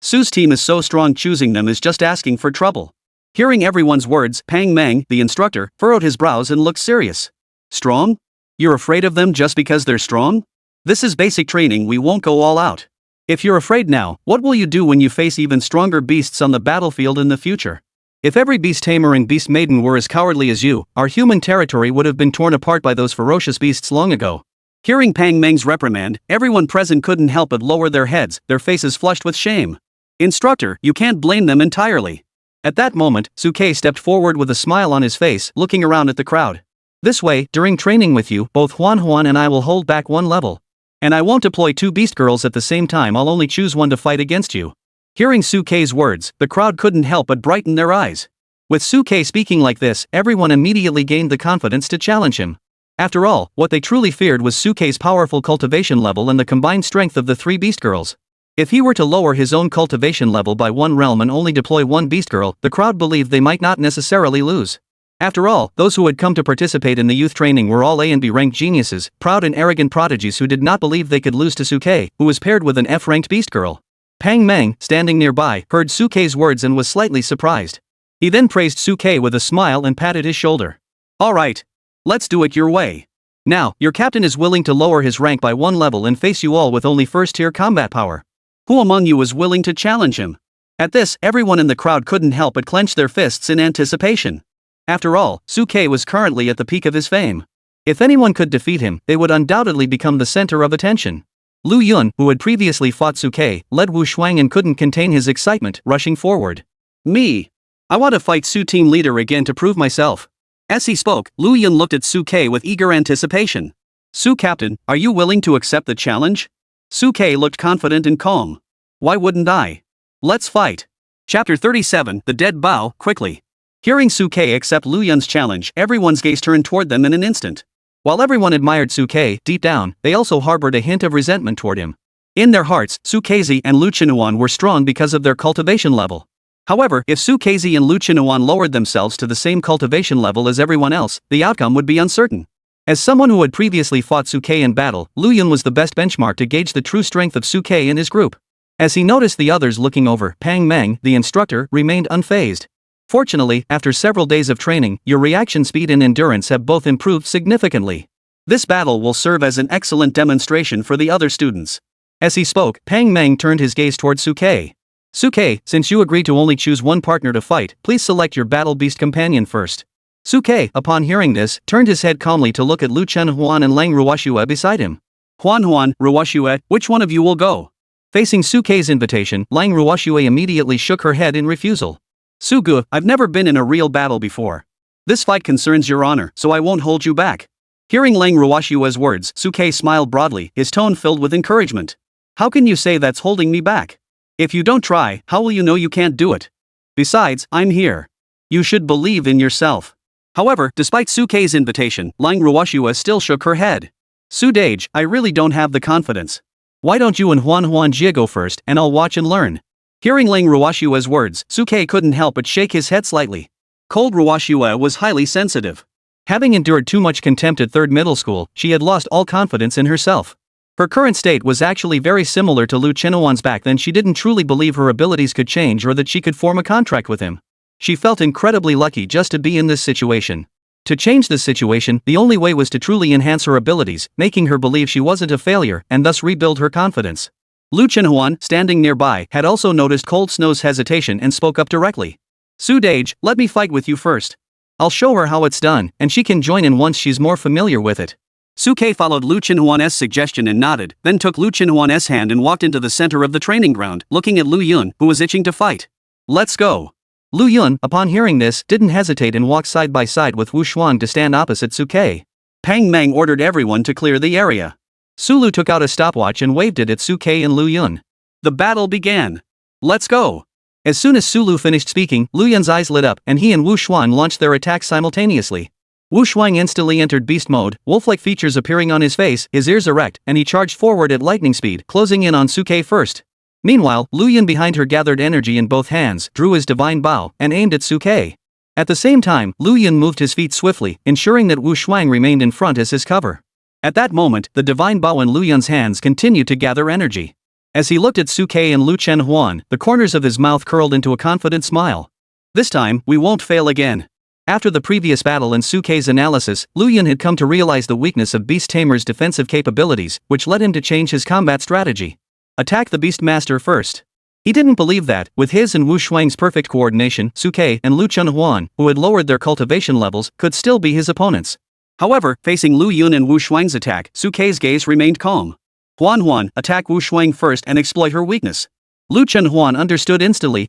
Su's team is so strong, choosing them is just asking for trouble. Hearing everyone's words, Pang Meng, the instructor, furrowed his brows and looked serious. Strong? You're afraid of them just because they're strong? This is basic training, we won't go all out. If you're afraid now, what will you do when you face even stronger beasts on the battlefield in the future? If every beast tamer and beast maiden were as cowardly as you, our human territory would have been torn apart by those ferocious beasts long ago. Hearing Pang Meng's reprimand, everyone present couldn't help but lower their heads, their faces flushed with shame. Instructor, you can't blame them entirely. At that moment, Suke stepped forward with a smile on his face, looking around at the crowd. This way, during training with you, both Huan and I will hold back one level. And I won't deploy two beast girls at the same time, I'll only choose one to fight against you. Hearing Suke's words, the crowd couldn't help but brighten their eyes. With Suke speaking like this, everyone immediately gained the confidence to challenge him. After all, what they truly feared was Suke's powerful cultivation level and the combined strength of the three beast girls. If he were to lower his own cultivation level by one realm and only deploy one beast girl, the crowd believed they might not necessarily lose. After all, those who had come to participate in the youth training were all A and B ranked geniuses, proud and arrogant prodigies who did not believe they could lose to Suke, who was paired with an F-ranked beast girl. Pang Meng, standing nearby, heard Suke's words and was slightly surprised. He then praised Suke with a smile and patted his shoulder. Alright. Let's do it your way. Now, your captain is willing to lower his rank by one level and face you all with only 1st tier combat power. Who among you is willing to challenge him? At this, everyone in the crowd couldn't help but clench their fists in anticipation. After all, Suke was currently at the peak of his fame. If anyone could defeat him, they would undoubtedly become the center of attention. Lu Yun, who had previously fought Suke, led Wu Shuang and couldn't contain his excitement, rushing forward. Me! I want to fight Su team leader again to prove myself. As he spoke, Lu Yun looked at Suke with eager anticipation. Su Captain, are you willing to accept the challenge? Suke looked confident and calm. Why wouldn't I? Let's fight. Chapter 37, The Dead Bow, quickly. Hearing Suke accept Lu Yun's challenge, everyone's gaze turned toward them in an instant. While everyone admired Suke, deep down, they also harbored a hint of resentment toward him. In their hearts, Sukezi and Lu Qinuan were strong because of their cultivation level. However, if Sukezi and Lu Qinuan lowered themselves to the same cultivation level as everyone else, the outcome would be uncertain. As someone who had previously fought Suke in battle, Lu Yun was the best benchmark to gauge the true strength of Suke and his group. As he noticed the others looking over, Pang Meng, the instructor, remained unfazed. Fortunately, after several days of training, your reaction speed and endurance have both improved significantly. This battle will serve as an excellent demonstration for the other students. As he spoke, Pang Meng turned his gaze toward Suke. Suke, since you agreed to only choose one partner to fight, please select your battle beast companion first. Suke, upon hearing this, turned his head calmly to look at Lu Qinuan and Lang Ruoxue beside him. Huan, Ruoxue, which one of you will go? Facing Suke's invitation, Lang Ruoxue immediately shook her head in refusal. Sugu, I've never been in a real battle before. This fight concerns your honor, so I won't hold you back. Hearing Lang Ruoxue's words, Suke smiled broadly, his tone filled with encouragement. How can you say that's holding me back? If you don't try, how will you know you can't do it? Besides, I'm here. You should believe in yourself. However, despite Suke's invitation, Lang Ruoxue still shook her head. Su Dage, I really don't have the confidence. Why don't you and Huan Jie go first, and I'll watch and learn? Hearing Lang Ruoxue's words, Suke couldn't help but shake his head slightly. Cold Ruoxue was highly sensitive. Having endured too much contempt at third middle school, she had lost all confidence in herself. Her current state was actually very similar to Lu Qinuan's back then. She didn't truly believe her abilities could change or that she could form a contract with him. She felt incredibly lucky just to be in this situation. To change this situation, the only way was to truly enhance her abilities, making her believe she wasn't a failure and thus rebuild her confidence. Lu Qinuan, standing nearby, had also noticed Cold Snow's hesitation and spoke up directly. Su Dage, let me fight with you first. I'll show her how it's done, and she can join in once she's more familiar with it. Suke followed Lu Qinuan's suggestion and nodded, then took Lu Qinuan's hand and walked into the center of the training ground, looking at Lu Yun, who was itching to fight. Let's go. Lu Yun, upon hearing this, didn't hesitate and walked side by side with Wu Shuang to stand opposite Suke. Pang Meng ordered everyone to clear the area. Sulu took out a stopwatch and waved it at Suke and Lu Yun. The battle began. Let's go. As soon as Sulu finished speaking, Lu Yun's eyes lit up and he and Wu Shuang launched their attacks simultaneously. Wu Shuang instantly entered beast mode, wolf-like features appearing on his face, his ears erect, and he charged forward at lightning speed, closing in on Suke first. Meanwhile, Lu Yun behind her gathered energy in both hands, drew his divine bow, and aimed at Suke. At the same time, Lu Yun moved his feet swiftly, ensuring that Wu Shuang remained in front as his cover. At that moment, the divine bow in Lu Yun's hands continued to gather energy. As he looked at Suke and Lu Qinuan, the corners of his mouth curled into a confident smile. This time, we won't fail again. After the previous battle and Suke's analysis, Lu Yun had come to realize the weakness of Beast Tamer's defensive capabilities, which led him to change his combat strategy. Attack the Beast Master first. He didn't believe that, with his and Wu Shuang's perfect coordination, Suke and Lu Qinuan, who had lowered their cultivation levels, could still be his opponents. However, facing Lu Yun and Wu Shuang's attack, Suke's gaze remained calm. Huan, attack Wu Shuang first and exploit her weakness. Lu Qinuan understood instantly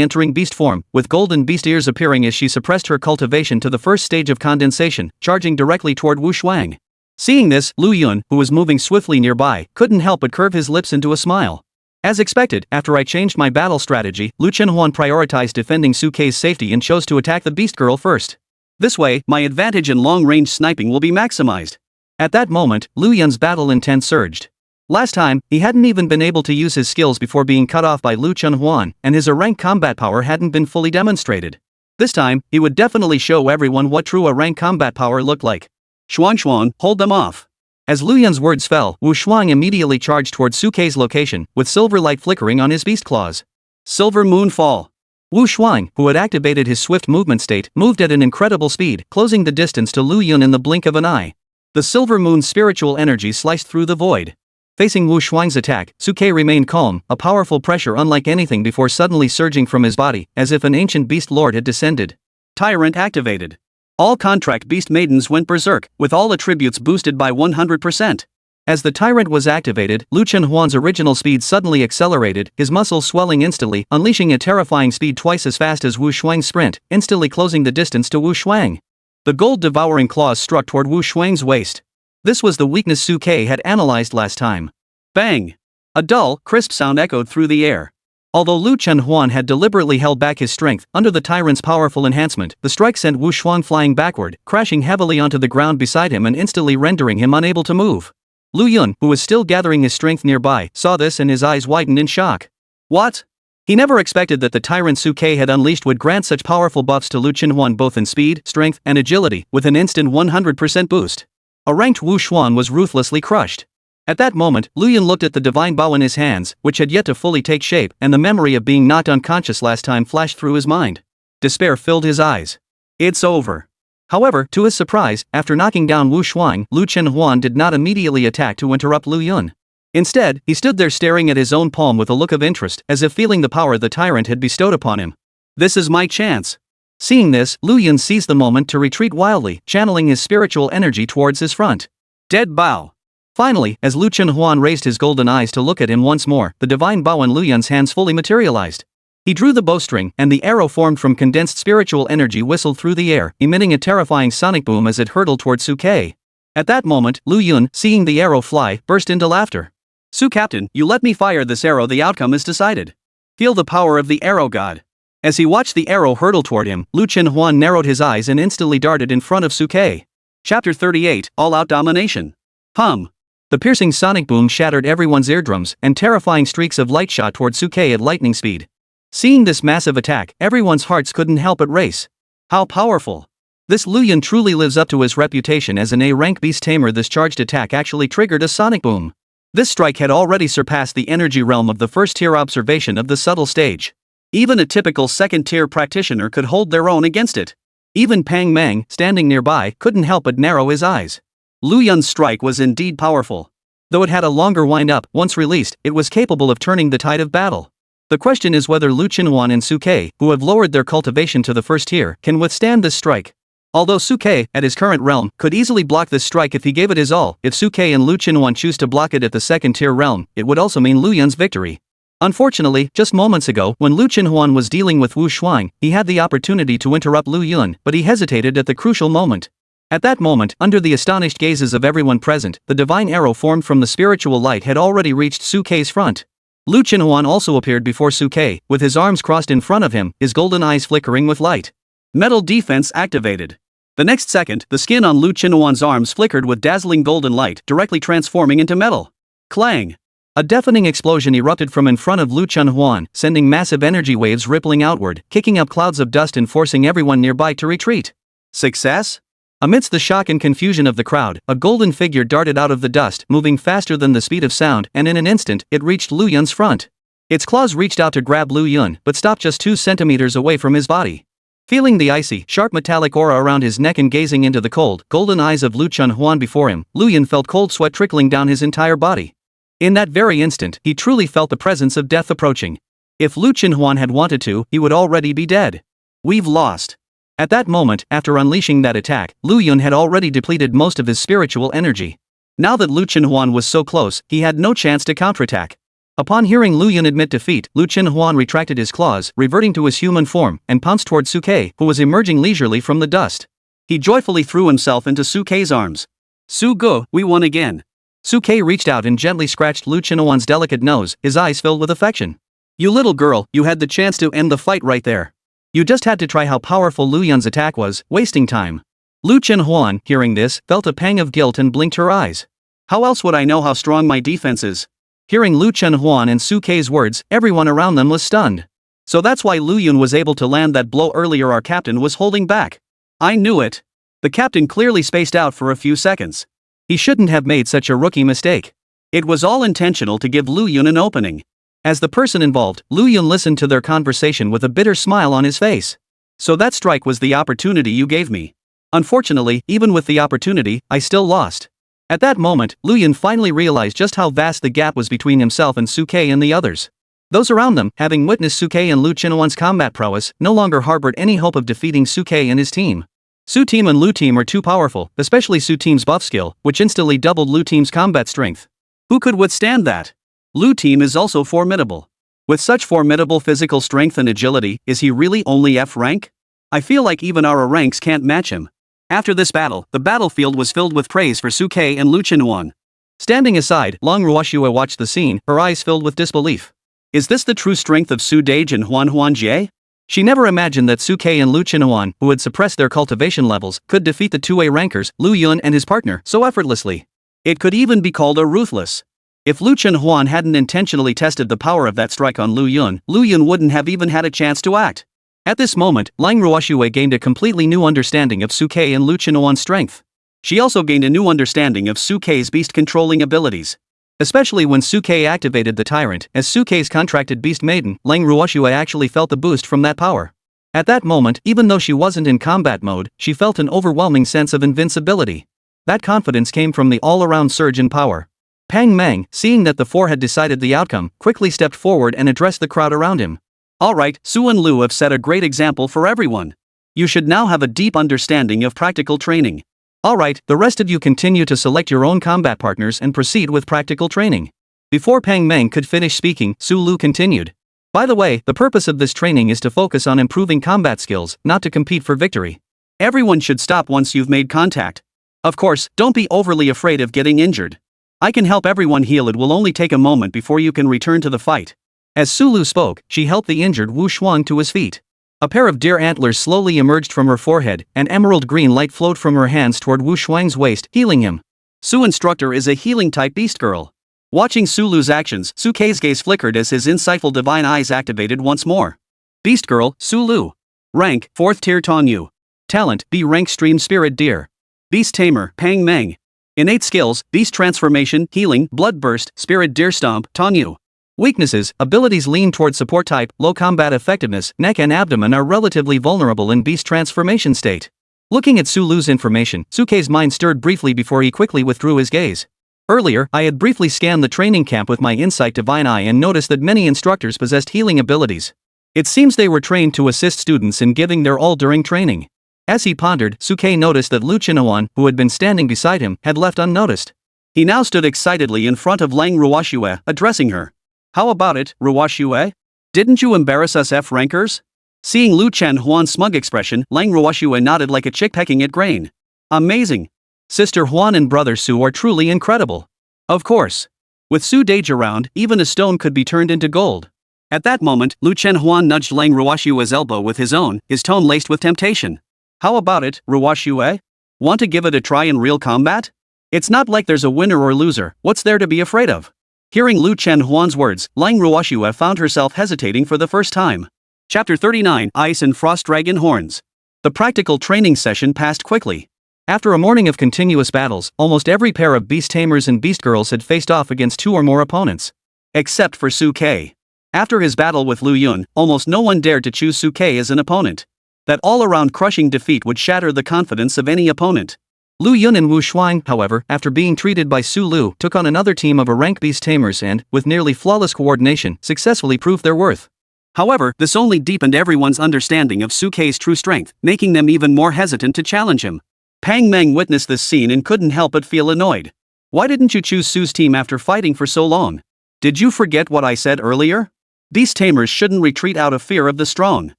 entering beast form, with golden beast ears appearing as she suppressed her cultivation to the first stage of condensation, charging directly toward Wu Shuang. Seeing this, Lu Yun, who was moving swiftly nearby, couldn't help but curve his lips into a smile. As expected, after I changed my battle strategy, Lu Qinuan prioritized defending Suke's safety and chose to attack the beast girl first. This way, my advantage in long-range sniping will be maximized. At that moment, Lu Yun's battle intent surged. Last time, he hadn't even been able to use his skills before being cut off by Lu Qinuan, and his rank combat power hadn't been fully demonstrated. This time, he would definitely show everyone what true rank combat power looked like. Xuan, hold them off. As Lu Yun's words fell, Wu Shuang immediately charged toward Suke's location, with silver light flickering on his beast claws. Silver Moon Fall. Wu Shuang, who had activated his swift movement state, moved at an incredible speed, closing the distance to Lu Yun in the blink of an eye. The Silver Moon's spiritual energy sliced through the void. Facing Wu Shuang's attack, Suke remained calm, a powerful pressure unlike anything before suddenly surging from his body, as if an ancient beast lord had descended. Tyrant activated. All contract beast maidens went berserk, with all attributes boosted by 100%. As the tyrant was activated, Lu Qinuan's original speed suddenly accelerated, his muscles swelling instantly, unleashing a terrifying speed twice as fast as Wu Shuang's sprint, instantly closing the distance to Wu Shuang. The gold-devouring claws struck toward Wu Shuang's waist. This was the weakness Su Ke had analyzed last time. Bang! A dull, crisp sound echoed through the air. Although Lu Chenhuan had deliberately held back his strength under the tyrant's powerful enhancement, the strike sent Wu Shuang flying backward, crashing heavily onto the ground beside him and instantly rendering him unable to move. Lu Yun, who was still gathering his strength nearby, saw this and his eyes widened in shock. What? He never expected that the tyrant Su Ke had unleashed would grant such powerful buffs to Lu Chenhuan both in speed, strength, and agility, with an instant 100% boost. A ranked Wu Shuang was ruthlessly crushed. At that moment, Lu Yun looked at the divine bow in his hands, which had yet to fully take shape, and the memory of being knocked unconscious last time flashed through his mind. Despair filled his eyes. It's over. However, to his surprise, after knocking down Wu Shuang, Lu Chenhuan did not immediately attack to interrupt Lu Yun. Instead, he stood there staring at his own palm with a look of interest, as if feeling the power the tyrant had bestowed upon him. This is my chance. Seeing this, Lu Yun seized the moment to retreat wildly, channeling his spiritual energy towards his front. Dead bow. Finally, as Lu Chenhuan raised his golden eyes to look at him once more, the divine bow in Lu Yun's hands fully materialized. He drew the bowstring, and the arrow formed from condensed spiritual energy whistled through the air, emitting a terrifying sonic boom as it hurtled toward Su Ke. At that moment, Lu Yun, seeing the arrow fly, burst into laughter. Su Captain, you let me fire this arrow, the outcome is decided. Feel the power of the arrow god. As he watched the arrow hurtle toward him, Lu Chenhuan narrowed his eyes and instantly darted in front of Su Ke. Chapter 38, All-Out Domination. Hum. The piercing sonic boom shattered everyone's eardrums, and terrifying streaks of light shot toward Su Ke at lightning speed. Seeing this massive attack, everyone's hearts couldn't help but race. How powerful! This Lu Yun truly lives up to his reputation as an A-rank beast tamer. This charged attack actually triggered a sonic boom. This strike had already surpassed the energy realm of the first-tier observation of the subtle stage. Even a typical second-tier practitioner could hold their own against it. Even Pang Mang, standing nearby, couldn't help but narrow his eyes. Lu Yun's strike was indeed powerful. Though it had a longer wind-up, once released, it was capable of turning the tide of battle. The question is whether Lu Chenhuan and Su Ke, who have lowered their cultivation to the first tier, can withstand this strike. Although Su Ke, at his current realm, could easily block this strike if he gave it his all, if Su Ke and Lu Chenhuan choose to block it at the second-tier realm, it would also mean Lu Yun's victory. Unfortunately, just moments ago, when Lu Chenhuan was dealing with Wu Shuang, he had the opportunity to interrupt Lu Yun, but he hesitated at the crucial moment. At that moment, under the astonished gazes of everyone present, the divine arrow formed from the spiritual light had already reached Su Ke's front. Lu Chenhuan also appeared before Su Ke, with his arms crossed in front of him, his golden eyes flickering with light. Metal defense activated. The next second, the skin on Lu Chenhuan's arms flickered with dazzling golden light, directly transforming into metal. Clang! A deafening explosion erupted from in front of Lu Chenhuan, sending massive energy waves rippling outward, kicking up clouds of dust and forcing everyone nearby to retreat. Success? Amidst the shock and confusion of the crowd, a golden figure darted out of the dust, moving faster than the speed of sound, and in an instant, it reached Lu Yun's front. Its claws reached out to grab Lu Yun, but stopped just 2 centimeters away from his body. Feeling the icy, sharp metallic aura around his neck and gazing into the cold, golden eyes of Lu Chenhuan before him, Lu Yun felt cold sweat trickling down his entire body. In that very instant, he truly felt the presence of death approaching. If Lu Chenhuan had wanted to, he would already be dead. We've lost. At that moment, after unleashing that attack, Lu Yun had already depleted most of his spiritual energy. Now that Lu Chenhuan was so close, he had no chance to counterattack. Upon hearing Lu Yun admit defeat, Lu Chenhuan retracted his claws, reverting to his human form, and pounced toward Su Ke, who was emerging leisurely from the dust. He joyfully threw himself into Su Ke's arms. Su Ge, we won again. Su Ke reached out and gently scratched Lu Chenhuan's delicate nose, his eyes filled with affection. You little girl, you had the chance to end the fight right there. You just had to try how powerful Lu Yun's attack was, wasting time. Lu Chenhuan, hearing this, felt a pang of guilt and blinked her eyes. How else would I know how strong my defense is? Hearing Lu Chenhuan and Su Ke's words, everyone around them was stunned. So that's why Lu Yun was able to land that blow earlier. Our captain was holding back. I knew it. The captain clearly spaced out for a few seconds. He shouldn't have made such a rookie mistake. It was all intentional to give Lu Yun an opening. As the person involved, Lu Yun listened to their conversation with a bitter smile on his face. So that strike was the opportunity you gave me. Unfortunately, even with the opportunity, I still lost. At that moment, Lu Yun finally realized just how vast the gap was between himself and Su Ke and the others. Those around them, having witnessed Su Ke and Lu Chenhuan's combat prowess, no longer harbored any hope of defeating Su Ke and his team. Su team and Lu team are too powerful, especially Su team's buff skill, which instantly doubled Lu team's combat strength. Who could withstand that? Lu team is also formidable. With such formidable physical strength and agility, is he really only F rank? I feel like even our ranks can't match him. After this battle, the battlefield was filled with praise for Suke and Lu Chenhuan. Standing aside, Lang Ruoxue watched the scene, her eyes filled with disbelief. Is this the true strength of Su Dage and Huan Huanjie? She never imagined that Suke and Lu Chenhuan, who had suppressed their cultivation levels, could defeat the 2A rankers, Lu Yun and his partner, so effortlessly. It could even be called a ruthless. If Lu Chenhuan hadn't intentionally tested the power of that strike on Lu Yun wouldn't have even had a chance to act. At this moment, Lang Ruoxue gained a completely new understanding of Suke and Lu Chenhuan's strength. She also gained a new understanding of Suke's beast-controlling abilities. Especially when Suke activated the Tyrant, as Suke's contracted beast maiden, Lang Ruoxue actually felt the boost from that power. At that moment, even though she wasn't in combat mode, she felt an overwhelming sense of invincibility. That confidence came from the all-around surge in power. Pang Mang, seeing that the four had decided the outcome, quickly stepped forward and addressed the crowd around him. Alright, Su and Lu have set a great example for everyone. You should now have a deep understanding of practical training. Alright, the rest of you continue to select your own combat partners and proceed with practical training. Before Pang Mang could finish speaking, Su Lu continued. By the way, the purpose of this training is to focus on improving combat skills, not to compete for victory. Everyone should stop once you've made contact. Of course, don't be overly afraid of getting injured. I can help everyone heal. It will only take a moment before you can return to the fight. As Su Lu spoke, she helped the injured Wu Shuang to his feet. A pair of deer antlers slowly emerged from her forehead, and emerald green light flowed from her hands toward Wu Shuang's waist, healing him. Su instructor is a healing-type beast girl. Watching Su Lu's actions, Suke's gaze flickered as his insightful divine eyes activated once more. Beast girl, Su Lu. Rank, 4th tier Tongyu. Talent, B rank stream spirit deer. Beast tamer, Pang Meng. Innate skills, beast transformation, healing, blood burst, spirit deer stomp, Tongyu. Weaknesses, abilities lean toward support type, low combat effectiveness, neck and abdomen are relatively vulnerable in beast transformation state. Looking at Su Lu's information, Suke's mind stirred briefly before he quickly withdrew his gaze. Earlier, I had briefly scanned the training camp with my insight divine eye and noticed that many instructors possessed healing abilities. It seems they were trained to assist students in giving their all during training. As he pondered, Suke noticed that Lu Chenhuan, who had been standing beside him, had left unnoticed. He now stood excitedly in front of Lang Ruoxue, addressing her. How about it, Ruoxue? Didn't you embarrass us F-rankers? Seeing Lu Chenhuan's smug expression, Lang Ruoxue nodded like a chick pecking at grain. Amazing. Sister Huan and brother Su are truly incredible. Of course. With Su Dage around, even a stone could be turned into gold. At that moment, Lu Chenhuan nudged Lang Ruoxue's elbow with his own, his tone laced with temptation. How about it, Ruoxue? Want to give it a try in real combat? It's not like there's a winner or loser, what's there to be afraid of? Hearing Lu Chenhuan's words, Lang Ruoxue found herself hesitating for the first time. Chapter 39, Ice and Frost Dragon Horns. The practical training session passed quickly. After a morning of continuous battles, almost every pair of beast tamers and beast girls had faced off against 2 or more opponents. Except for Suke. After his battle with Lu Yun, almost no one dared to choose Suke as an opponent. That all-around crushing defeat would shatter the confidence of any opponent. Lu Yun and Wu Shuang, however, after being treated by Su Lu, took on another team of rank beast tamers and, with nearly flawless coordination, successfully proved their worth. However, this only deepened everyone's understanding of Suke's true strength, making them even more hesitant to challenge him. Pang Meng witnessed this scene and couldn't help but feel annoyed. Why didn't you choose Su's team after fighting for so long? Did you forget what I said earlier? Beast tamers shouldn't retreat out of fear of the strong.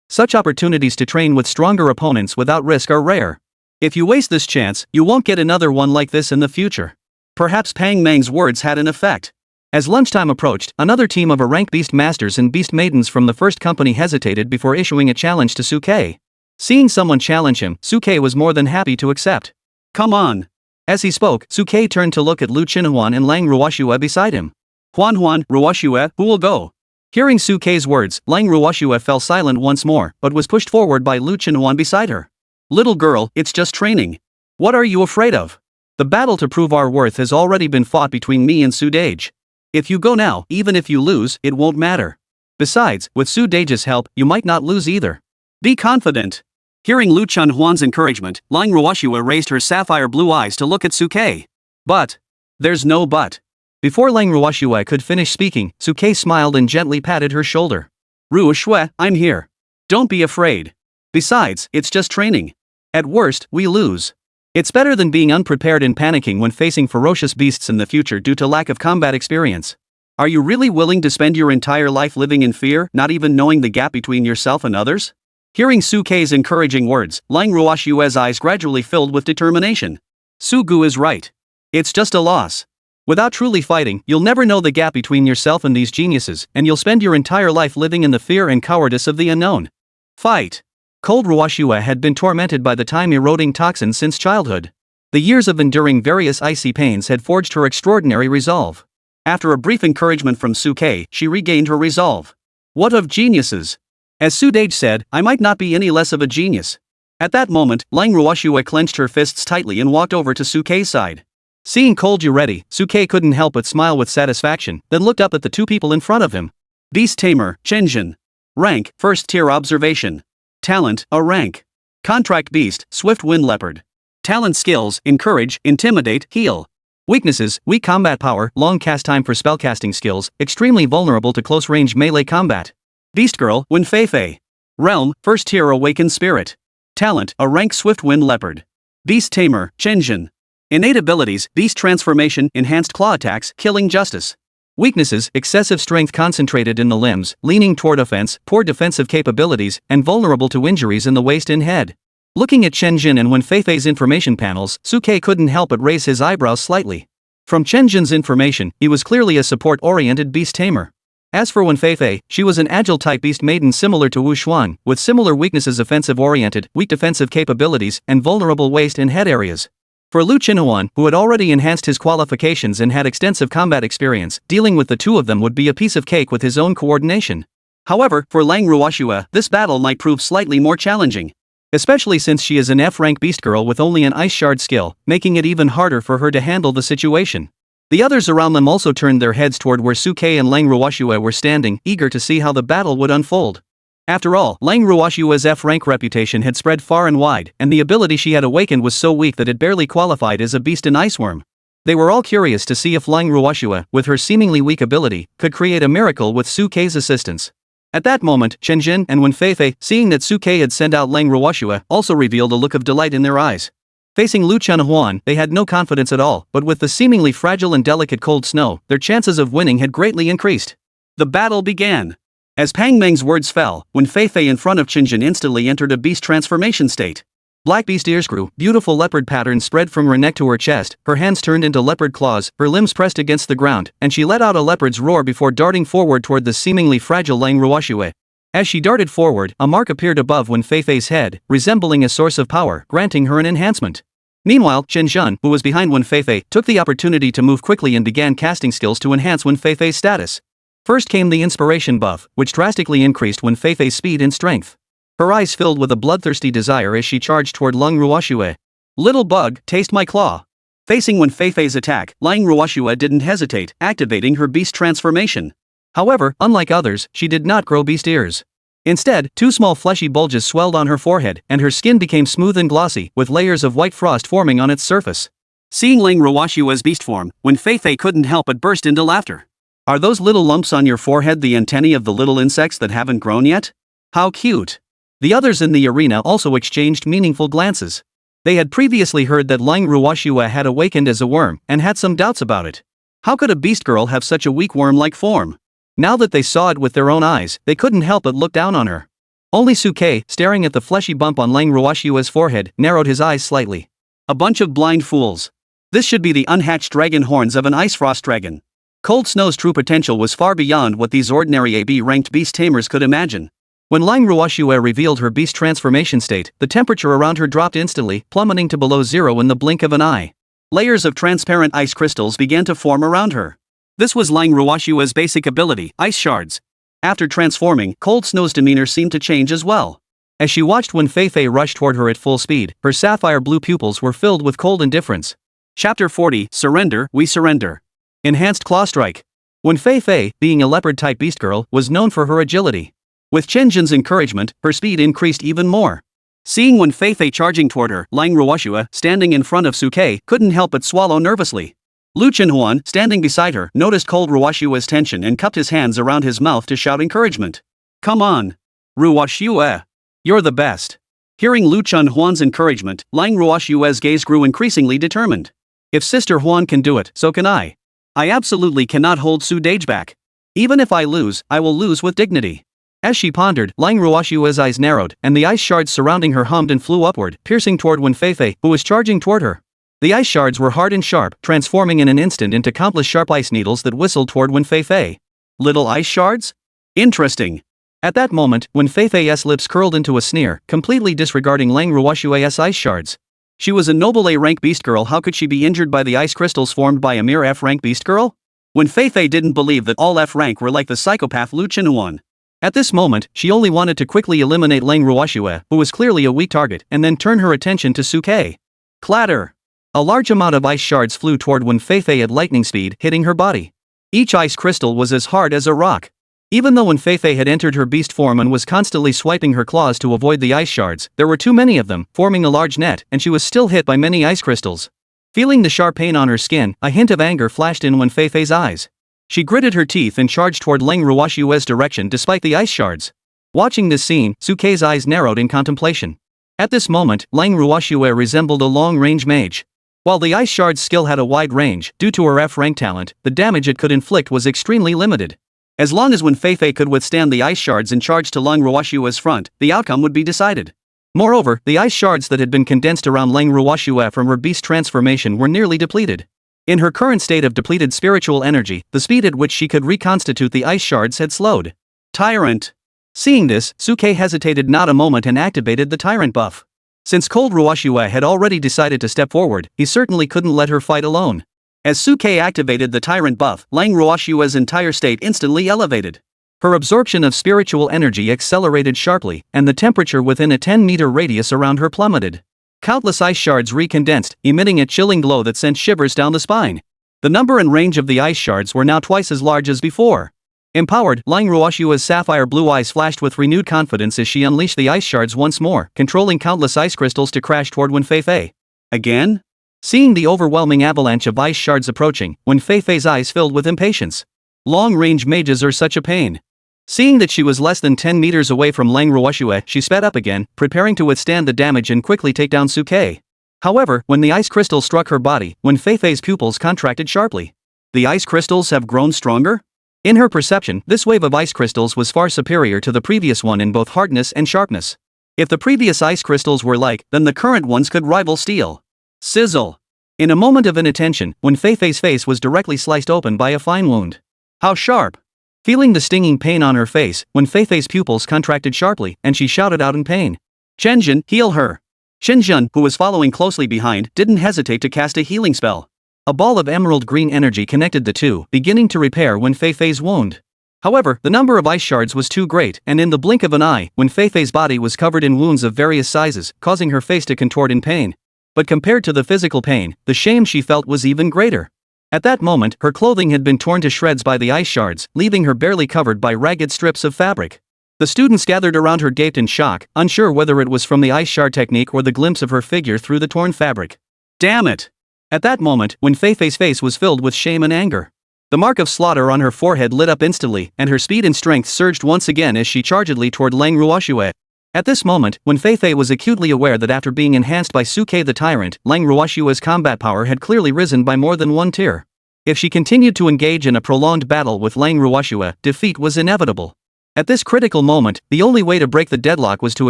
Such opportunities to train with stronger opponents without risk are rare. If you waste this chance, you won't get another one like this in the future. Perhaps Pang Meng's words had an effect. As lunchtime approached, another team of rank beast masters and beast maidens from the first company hesitated before issuing a challenge to Suke. Seeing someone challenge him, Suke was more than happy to accept. Come on. As he spoke, Suke turned to look at Lu Chenhuan and Lang Ruoxue beside him. Huan, Ruoxue, who will go? Hearing Suke's words, Lang Ruoxue fell silent once more, but was pushed forward by Lu Chenhuan beside her. Little girl, it's just training. What are you afraid of? The battle to prove our worth has already been fought between me and Su Dage. If you go now, even if you lose, it won't matter. Besides, with Su Dage's help, you might not lose either. Be confident. Hearing Lu Chenhuan's encouragement, Lang Ruoxue raised her sapphire blue eyes to look at Suke. But. There's no but. Before Lang Ruoxue could finish speaking, Suke smiled and gently patted her shoulder. Ruoxue, I'm here. Don't be afraid. Besides, it's just training. At worst, we lose. It's better than being unprepared and panicking when facing ferocious beasts in the future due to lack of combat experience. Are you really willing to spend your entire life living in fear, not even knowing the gap between yourself and others? Hearing Su Kei's encouraging words, Lang Ruoshue's eyes gradually filled with determination. Su Gu is right. It's just a loss. Without truly fighting, you'll never know the gap between yourself and these geniuses, and you'll spend your entire life living in the fear and cowardice of the unknown. Fight. Cold Ruoshua had been tormented by the time-eroding toxin since childhood. The years of enduring various icy pains had forged her extraordinary resolve. After a brief encouragement from Su Kei, she regained her resolve. What of geniuses? As Su Dage said, I might not be any less of a genius. At that moment, Lang Ruoshua clenched her fists tightly and walked over to Su Kei's side. Seeing Cold You ready, Su Kei couldn't help but smile with satisfaction, then looked up at the two people in front of him. Beast Tamer, Chenjin. Rank, First Tier Observation. Talent, a rank. Contract Beast, Swift Wind Leopard. Talent skills, Encourage, Intimidate, Heal. Weaknesses, weak combat power, long cast time for spellcasting skills, extremely vulnerable to close-range melee combat. Beast Girl, Wen Feifei. Realm, First Tier Awakened Spirit. Talent, a rank Swift Wind Leopard. Beast Tamer, Chenjin. Innate abilities, Beast Transformation, Enhanced Claw Attacks, Killing Justice. Weaknesses, excessive strength concentrated in the limbs, leaning toward offense, poor defensive capabilities, and vulnerable to injuries in the waist and head. Looking at Chenjin and Wen Feifei's information panels, Su Kei couldn't help but raise his eyebrows slightly. From Chenjin's information, he was clearly a support-oriented beast tamer. As for Wen Feifei, she was an agile-type beast maiden similar to Wu Xuan, with similar weaknesses: offensive-oriented, weak defensive capabilities, and vulnerable waist and head areas. For Lu Qinhuan, who had already enhanced his qualifications and had extensive combat experience, dealing with the two of them would be a piece of cake with his own coordination. However, for Lang Ruoshua, this battle might prove slightly more challenging. Especially since she is an F-rank beast girl with only an ice shard skill, making it even harder for her to handle the situation. The others around them also turned their heads toward where Su Kei and Lang Ruoshua were standing, eager to see how the battle would unfold. After all, Lang Ruoshua's F-rank reputation had spread far and wide, and the ability she had awakened was so weak that it barely qualified as a beast and iceworm. They were all curious to see if Lang Ruoshua, with her seemingly weak ability, could create a miracle with Su Kei's assistance. At that moment, Chenjin and Wen Feifei, seeing that Su Kei had sent out Lang Ruoshua, also revealed a look of delight in their eyes. Facing Lu Qinhuan, they had no confidence at all, but with the seemingly fragile and delicate cold snow, their chances of winning had greatly increased. The battle began. As Pang Meng's words fell, Wen Feifei in front of Chenjin instantly entered a beast transformation state. Black beast ears grew, beautiful leopard patterns spread from her neck to her chest, her hands turned into leopard claws, her limbs pressed against the ground, and she let out a leopard's roar before darting forward toward the seemingly fragile Lang Ruoshua. As she darted forward, a mark appeared above Wen Feifei's head, resembling a source of power, granting her an enhancement. Meanwhile, Chenjin, who was behind Wen Feifei, took the opportunity to move quickly and began casting skills to enhance Wen Feifei's status. First came the inspiration buff, which drastically increased Wen Feifei's speed and strength. Her eyes filled with a bloodthirsty desire as she charged toward Lang Ruoshua. Little bug, taste my claw. Facing Wen Feifei's attack, Lang Ruoshua didn't hesitate, activating her beast transformation. However, unlike others, she did not grow beast ears. Instead, two small fleshy bulges swelled on her forehead, and her skin became smooth and glossy, with layers of white frost forming on its surface. Seeing Lang Ruoshua's beast form, Wen Feifei couldn't help but burst into laughter. Are those little lumps on your forehead the antennae of the little insects that haven't grown yet? How cute! The others in the arena also exchanged meaningful glances. They had previously heard that Lang Ruoshua had awakened as a worm, and had some doubts about it. How could a beast girl have such a weak worm-like form? Now that they saw it with their own eyes, they couldn't help but look down on her. Only Su Kei, staring at the fleshy bump on Lang Ruoshua's forehead, narrowed his eyes slightly. A bunch of blind fools. This should be the unhatched dragon horns of an ice frost dragon. Cold Snow's true potential was far beyond what these ordinary AB-ranked beast tamers could imagine. When Lang Ruoshua revealed her beast transformation state, the temperature around her dropped instantly, plummeting to below zero in the blink of an eye. Layers of transparent ice crystals began to form around her. This was Lang Ruoshua's basic ability, ice shards. After transforming, Cold Snow's demeanor seemed to change as well. As she watched Wen Feifei rush toward her at full speed, her sapphire blue pupils were filled with cold indifference. Chapter 40, Surrender, We Surrender. Enhanced Claw Strike. Wen Feifei, being a leopard-type beast girl, was known for her agility. With Chenjin's encouragement, her speed increased even more. Seeing Wen Feifei charging toward her, Lang Ruoshua, standing in front of Su Kei, couldn't help but swallow nervously. Lu Qinhuan, standing beside her, noticed Cold Ruoshua's tension and cupped his hands around his mouth to shout encouragement. Come on! Ruoshua! You're the best! Hearing Lu Qinhuan's encouragement, Lang Ruoshua's gaze grew increasingly determined. If Sister Huan can do it, so can I. I absolutely cannot hold Su Dage back. Even if I lose, I will lose with dignity. As she pondered, Lang Ruoshua's eyes narrowed, and the ice shards surrounding her hummed and flew upward, piercing toward Wen Feifei, who was charging toward her. The ice shards were hard and sharp, transforming in an instant into countless sharp ice needles that whistled toward Wen Feifei. Little ice shards? Interesting. At that moment, Wen Feifei's lips curled into a sneer, completely disregarding Lang Ruoshua's ice shards. She was a noble A-rank beast girl, how could she be injured by the ice crystals formed by a mere F-rank beast girl? Wen Feifei didn't believe that all F-rank were like the psychopath Lu Qinuan. At this moment, she only wanted to quickly eliminate Lang Ruoshua, who was clearly a weak target, and then turn her attention to Suke. Clatter! A large amount of ice shards flew toward Wen Feifei at lightning speed, hitting her body. Each ice crystal was as hard as a rock. Even though Wen Feifei had entered her beast form and was constantly swiping her claws to avoid the ice shards, there were too many of them, forming a large net, and she was still hit by many ice crystals. Feeling the sharp pain on her skin, a hint of anger flashed in Wen Feifei's eyes. She gritted her teeth and charged toward Lang Ruoshua's direction despite the ice shards. Watching this scene, Suke's eyes narrowed in contemplation. At this moment, Lang Ruoshua resembled a long-range mage. While the ice shard's skill had a wide range, due to her F-rank talent, the damage it could inflict was extremely limited. As long as Wen Feifei could withstand the ice shards and charge to Lang Ruoshua's front, the outcome would be decided. Moreover, the ice shards that had been condensed around Lang Ruoshua from her beast transformation were nearly depleted. In her current state of depleted spiritual energy, the speed at which she could reconstitute the ice shards had slowed. Tyrant! Seeing this, Suke hesitated not a moment and activated the Tyrant buff. Since Cold Ruoshua had already decided to step forward, he certainly couldn't let her fight alone. As Suke activated the Tyrant buff, Lang Ruoshua's entire state instantly elevated. Her absorption of spiritual energy accelerated sharply, and the temperature within a 10-meter radius around her plummeted. Countless ice shards recondensed, emitting a chilling glow that sent shivers down the spine. The number and range of the ice shards were now twice as large as before. Empowered, Lang Ruoshua's sapphire blue eyes flashed with renewed confidence as she unleashed the ice shards once more, controlling countless ice crystals to crash toward Wen Feifei. Again? Seeing the overwhelming avalanche of ice shards approaching, Wen Feifei's eyes filled with impatience. Long-range mages are such a pain. Seeing that she was less than 10 meters away from Lang Ruoshua, she sped up again, preparing to withstand the damage and quickly take down Suke. However, when the ice crystal struck her body, Wen Feifei's pupils contracted sharply. The ice crystals have grown stronger? In her perception, this wave of ice crystals was far superior to the previous one in both hardness and sharpness. If the previous ice crystals were like, then the current ones could rival steel. Sizzle! In a moment of inattention, Wen Feifei's face was directly sliced open by a fine wound. How sharp! Feeling the stinging pain on her face, Wen Feifei's pupils contracted sharply, and she shouted out in pain. Chenjun, heal her! Shenjun, who was following closely behind, didn't hesitate to cast a healing spell. A ball of emerald green energy connected the two, beginning to repair Wen Feifei's wound. However, the number of ice shards was too great, and in the blink of an eye, Wen Feifei's body was covered in wounds of various sizes, causing her face to contort in pain. But compared to the physical pain, the shame she felt was even greater. At that moment, her clothing had been torn to shreds by the ice shards, leaving her barely covered by ragged strips of fabric. The students gathered around her gaped in shock, unsure whether it was from the ice shard technique or the glimpse of her figure through the torn fabric. Damn it! At that moment, Wen Feifei's face was filled with shame and anger. The mark of slaughter on her forehead lit up instantly, and her speed and strength surged once again as she chargedly toward Lang Ruoshua. At this moment, Wen Feifei was acutely aware that after being enhanced by Suke the Tyrant, Lang Ruoshua's combat power had clearly risen by more than one tier. If she continued to engage in a prolonged battle with Lang Ruoshua, defeat was inevitable. At this critical moment, the only way to break the deadlock was to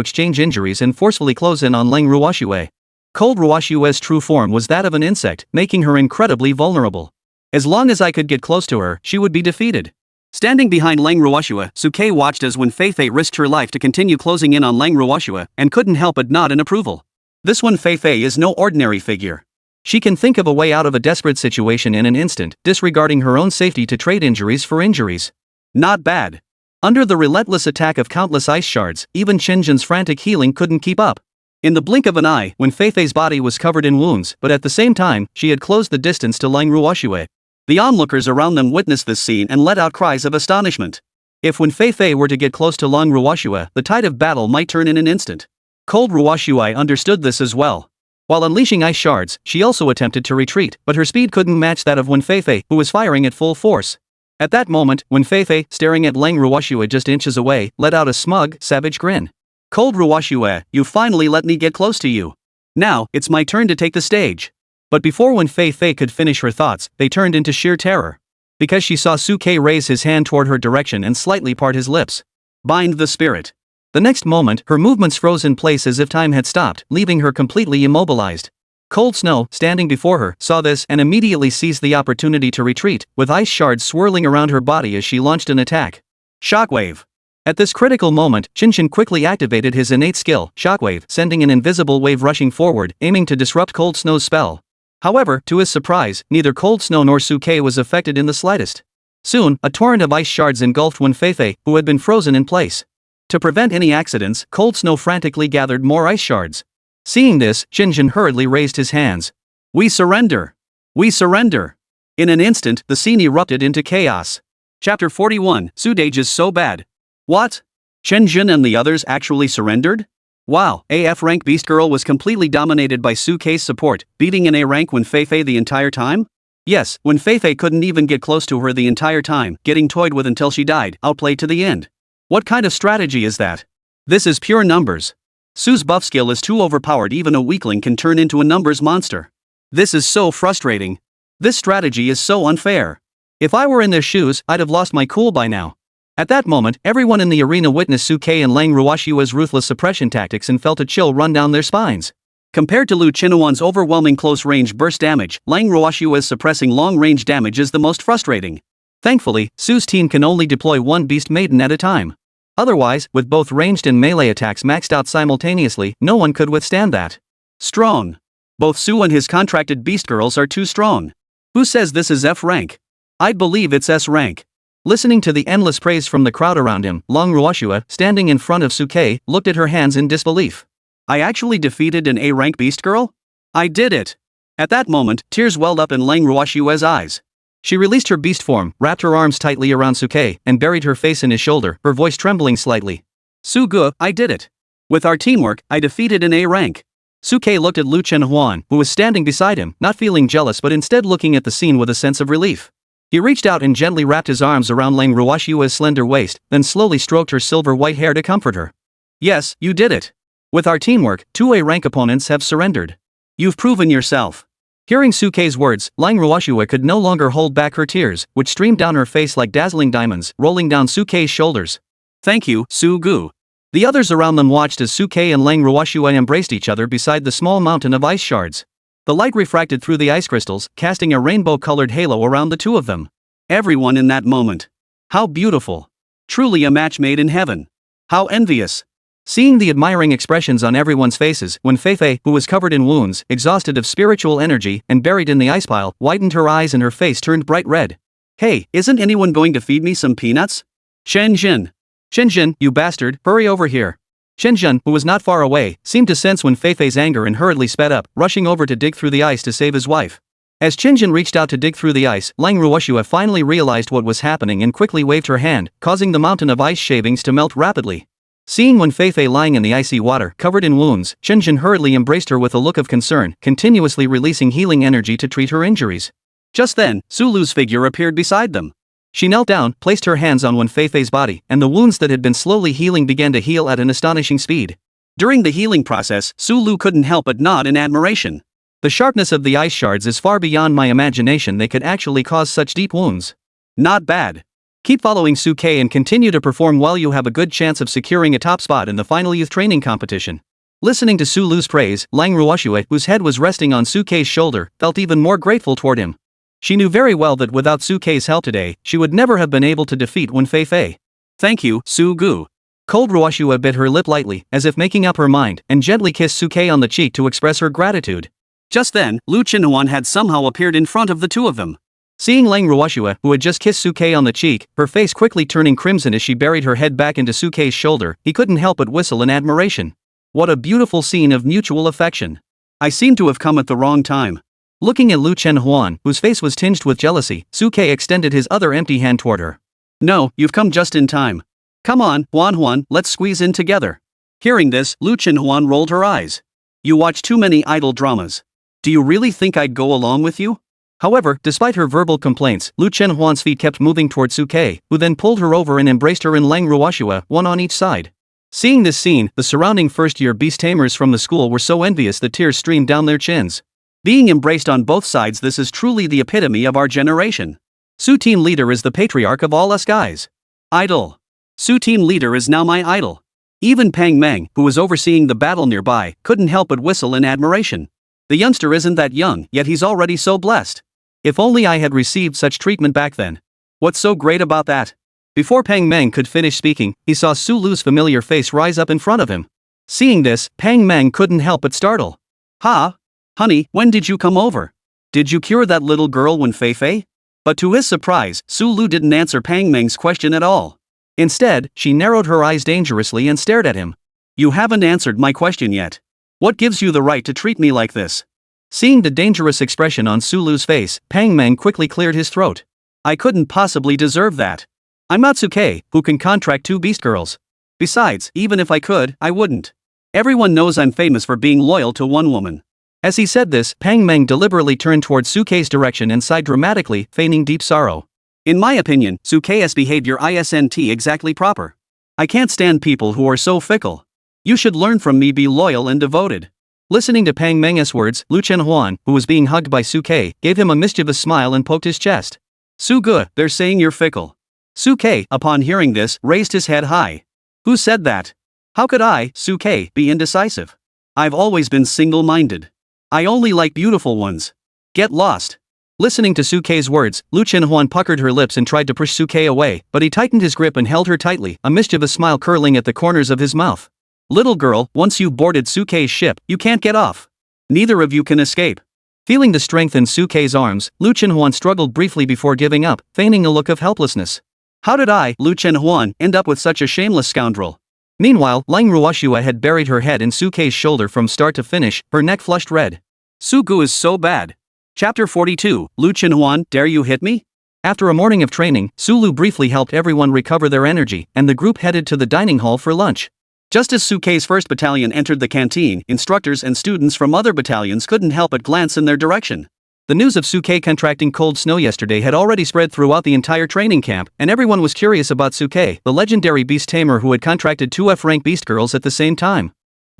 exchange injuries and forcefully close in on Lang Ruoshua. Cold Ruoshua's true form was that of an insect, making her incredibly vulnerable. As long as I could get close to her, she would be defeated. Standing behind Lang Ruoshua, Suke watched as Wen Feifei risked her life to continue closing in on Lang Ruoshua, and couldn't help but nod in approval. This Wen Feifei is no ordinary figure. She can think of a way out of a desperate situation in an instant, disregarding her own safety to trade injuries for injuries. Not bad. Under the relentless attack of countless ice shards, even Shenjun's frantic healing couldn't keep up. In the blink of an eye, Wen Feifei's body was covered in wounds, but at the same time, she had closed the distance to Lang Ruoshua. The onlookers around them witnessed this scene and let out cries of astonishment. If Wen Feifei were to get close to Lang Ruoshua, the tide of battle might turn in an instant. Cold Ruoshua understood this as well. While unleashing ice shards, she also attempted to retreat, but her speed couldn't match that of Wen Feifei, who was firing at full force. At that moment, Wen Feifei, staring at Lang Ruoshua just inches away, let out a smug, savage grin. Cold Ruoshua, you finally let me get close to you. Now, it's my turn to take the stage. But before Wen Feifei could finish her thoughts, they turned into sheer terror. Because she saw Suke raise his hand toward her direction and slightly part his lips. Bind the spirit. The next moment, her movements froze in place as if time had stopped, leaving her completely immobilized. Cold Snow, standing before her, saw this and immediately seized the opportunity to retreat, with ice shards swirling around her body as she launched an attack. Shockwave. At this critical moment, Shinshin quickly activated his innate skill, Shockwave, sending an invisible wave rushing forward, aiming to disrupt Cold Snow's spell. However, to his surprise, neither Cold Snow nor Suke was affected in the slightest. Soon, a torrent of ice shards engulfed Wenfei, who had been frozen in place. To prevent any accidents, Cold Snow frantically gathered more ice shards. Seeing this, Shinshin hurriedly raised his hands. We surrender! We surrender! In an instant, the scene erupted into chaos. Chapter 41, Sudage is so bad. What? Shenjin and the others actually surrendered? Wow, AF rank Beast Girl was completely dominated by Suke's support, beating an A rank Wenfei the entire time? Yes, Wenfei couldn't even get close to her the entire time, getting toyed with until she died, outplayed to the end. What kind of strategy is that? This is pure numbers. Su's buff skill is too overpowered, even a weakling can turn into a numbers monster. This is so frustrating. This strategy is so unfair. If I were in their shoes, I'd have lost my cool by now. At that moment, everyone in the arena witnessed Suke and Lang Ruoshua's ruthless suppression tactics and felt a chill run down their spines. Compared to Lu Chinhuan's overwhelming close-range burst damage, Lang Ruoshua's suppressing long-range damage is the most frustrating. Thankfully, Su's team can only deploy one Beast Maiden at a time. Otherwise, with both ranged and melee attacks maxed out simultaneously, no one could withstand that. Strong. Both Su and his contracted Beast Girls are too strong. Who says this is F rank? I'd believe it's S rank. Listening to the endless praise from the crowd around him, Lang Ruoshua, standing in front of Suke, looked at her hands in disbelief. I actually defeated an A rank Beast Girl? I did it! At that moment, tears welled up in Lang Ruoshua's eyes. She released her beast form, wrapped her arms tightly around Suke, and buried her face in his shoulder, her voice trembling slightly. Sugu, I did it! With our teamwork, I defeated an A rank. Suke looked at Lu Chenhuan, who was standing beside him, not feeling jealous but instead looking at the scene with a sense of relief. He reached out and gently wrapped his arms around Lang Ruoshua's slender waist, then slowly stroked her silver white hair to comfort her. Yes, you did it. With our teamwork, 2 A-rank opponents have surrendered. You've proven yourself. Hearing Suke's words, Lang Ruoshua could no longer hold back her tears, which streamed down her face like dazzling diamonds, rolling down Suke's shoulders. Thank you, Su-gu. The others around them watched as Suke and Lang Ruoshua embraced each other beside the small mountain of ice shards. The light refracted through the ice crystals, casting a rainbow-colored halo around the two of them. Everyone in that moment. How beautiful. Truly a match made in heaven. How envious. Seeing the admiring expressions on everyone's faces, Wenfei, who was covered in wounds, exhausted of spiritual energy, and buried in the ice pile, widened her eyes and her face turned bright red. Hey, isn't anyone going to feed me some peanuts? Shenjin. Shenjin, you bastard, hurry over here. Shenjin, who was not far away, seemed to sense Wenfei's anger and hurriedly sped up, rushing over to dig through the ice to save his wife. As Shenjin reached out to dig through the ice, Lang Ruoshua finally realized what was happening and quickly waved her hand, causing the mountain of ice shavings to melt rapidly. Seeing Wenfei lying in the icy water, covered in wounds, Shenjin hurriedly embraced her with a look of concern, continuously releasing healing energy to treat her injuries. Just then, Sulu's figure appeared beside them. She knelt down, placed her hands on Wenfei's body, and the wounds that had been slowly healing began to heal at an astonishing speed. During the healing process, Sulu couldn't help but nod in admiration. The sharpness of the ice shards is far beyond my imagination. They could actually cause such deep wounds. Not bad. Keep following Suke and continue to perform well. You have a good chance of securing a top spot in the final youth training competition. Listening to Sulu's praise, Lang Ruoshua, whose head was resting on Suke's shoulder, felt even more grateful toward him. She knew very well that without Suke's help today, she would never have been able to defeat Wenfei. Thank you, Su-gu. Cold Ruoshua bit her lip lightly, as if making up her mind, and gently kissed Suke on the cheek to express her gratitude. Just then, Lu Chinhuan had somehow appeared in front of the two of them. Seeing Lang Ruoshua, who had just kissed Suke on the cheek, her face quickly turning crimson as she buried her head back into Suke's shoulder, he couldn't help but whistle in admiration. What a beautiful scene of mutual affection. I seem to have come at the wrong time. Looking at Lu Chenhuan, whose face was tinged with jealousy, Suke extended his other empty hand toward her. No, you've come just in time. Come on, Huan, let's squeeze in together. Hearing this, Lu Chenhuan rolled her eyes. You watch too many idol dramas. Do you really think I'd go along with you? However, despite her verbal complaints, Lu Chenhuan's feet kept moving toward Suke, who then pulled her over and embraced her in Lang Ruoshua, one on each side. Seeing this scene, the surrounding first-year beast tamers from the school were so envious that tears streamed down their chins. Being embraced on both sides, this is truly the epitome of our generation. Su team leader is the patriarch of all us guys. Idol. Su team leader is now my idol. Even Pang Meng, who was overseeing the battle nearby, couldn't help but whistle in admiration. The youngster isn't that young, yet he's already so blessed. If only I had received such treatment back then. What's so great about that? Before Pang Meng could finish speaking, he saw Su Lu's familiar face rise up in front of him. Seeing this, Pang Meng couldn't help but startle. Ha! Honey, when did you come over? Did you cure that little girl when Fei? But to his surprise, Su Lu didn't answer Pang Meng's question at all. Instead, she narrowed her eyes dangerously and stared at him. You haven't answered my question yet. What gives you the right to treat me like this? Seeing the dangerous expression on Su Lu's face, Pang Meng quickly cleared his throat. I couldn't possibly deserve that. I'm not Suke, who can contract 2 beast girls. Besides, even if I could, I wouldn't. Everyone knows I'm famous for being loyal to one woman. As he said this, Pang Meng deliberately turned towards Suke's direction and sighed dramatically, feigning deep sorrow. In my opinion, Suke's behavior isn't exactly proper. I can't stand people who are so fickle. You should learn from me, be loyal and devoted. Listening to Pang Meng's words, Lu Chenhuan, who was being hugged by Suke, gave him a mischievous smile and poked his chest. Suge, they're saying you're fickle. Suke, upon hearing this, raised his head high. Who said that? How could I, Suke, be indecisive? I've always been single-minded. I only like beautiful ones. Get lost. Listening to Suke's words, Lu Chenhuan puckered her lips and tried to push Suke away, but he tightened his grip and held her tightly, a mischievous smile curling at the corners of his mouth. Little girl, once you've boarded Suke's ship, you can't get off. Neither of you can escape. Feeling the strength in Suke's arms, Lu Chenhuan struggled briefly before giving up, feigning a look of helplessness. How did I, Lu Chenhuan, end up with such a shameless scoundrel? Meanwhile, Lang Ruoshua had buried her head in Suke's shoulder from start to finish, her neck flushed red. Sugu is so bad. Chapter 42, Lu Chenhuan, dare you hit me? After a morning of training, Su Lu briefly helped everyone recover their energy, and the group headed to the dining hall for lunch. Just as Suke's first battalion entered the canteen, instructors and students from other battalions couldn't help but glance in their direction. The news of Suke contracting cold snow yesterday had already spread throughout the entire training camp, and everyone was curious about Suke, the legendary beast tamer who had contracted 2 F-rank beast girls at the same time.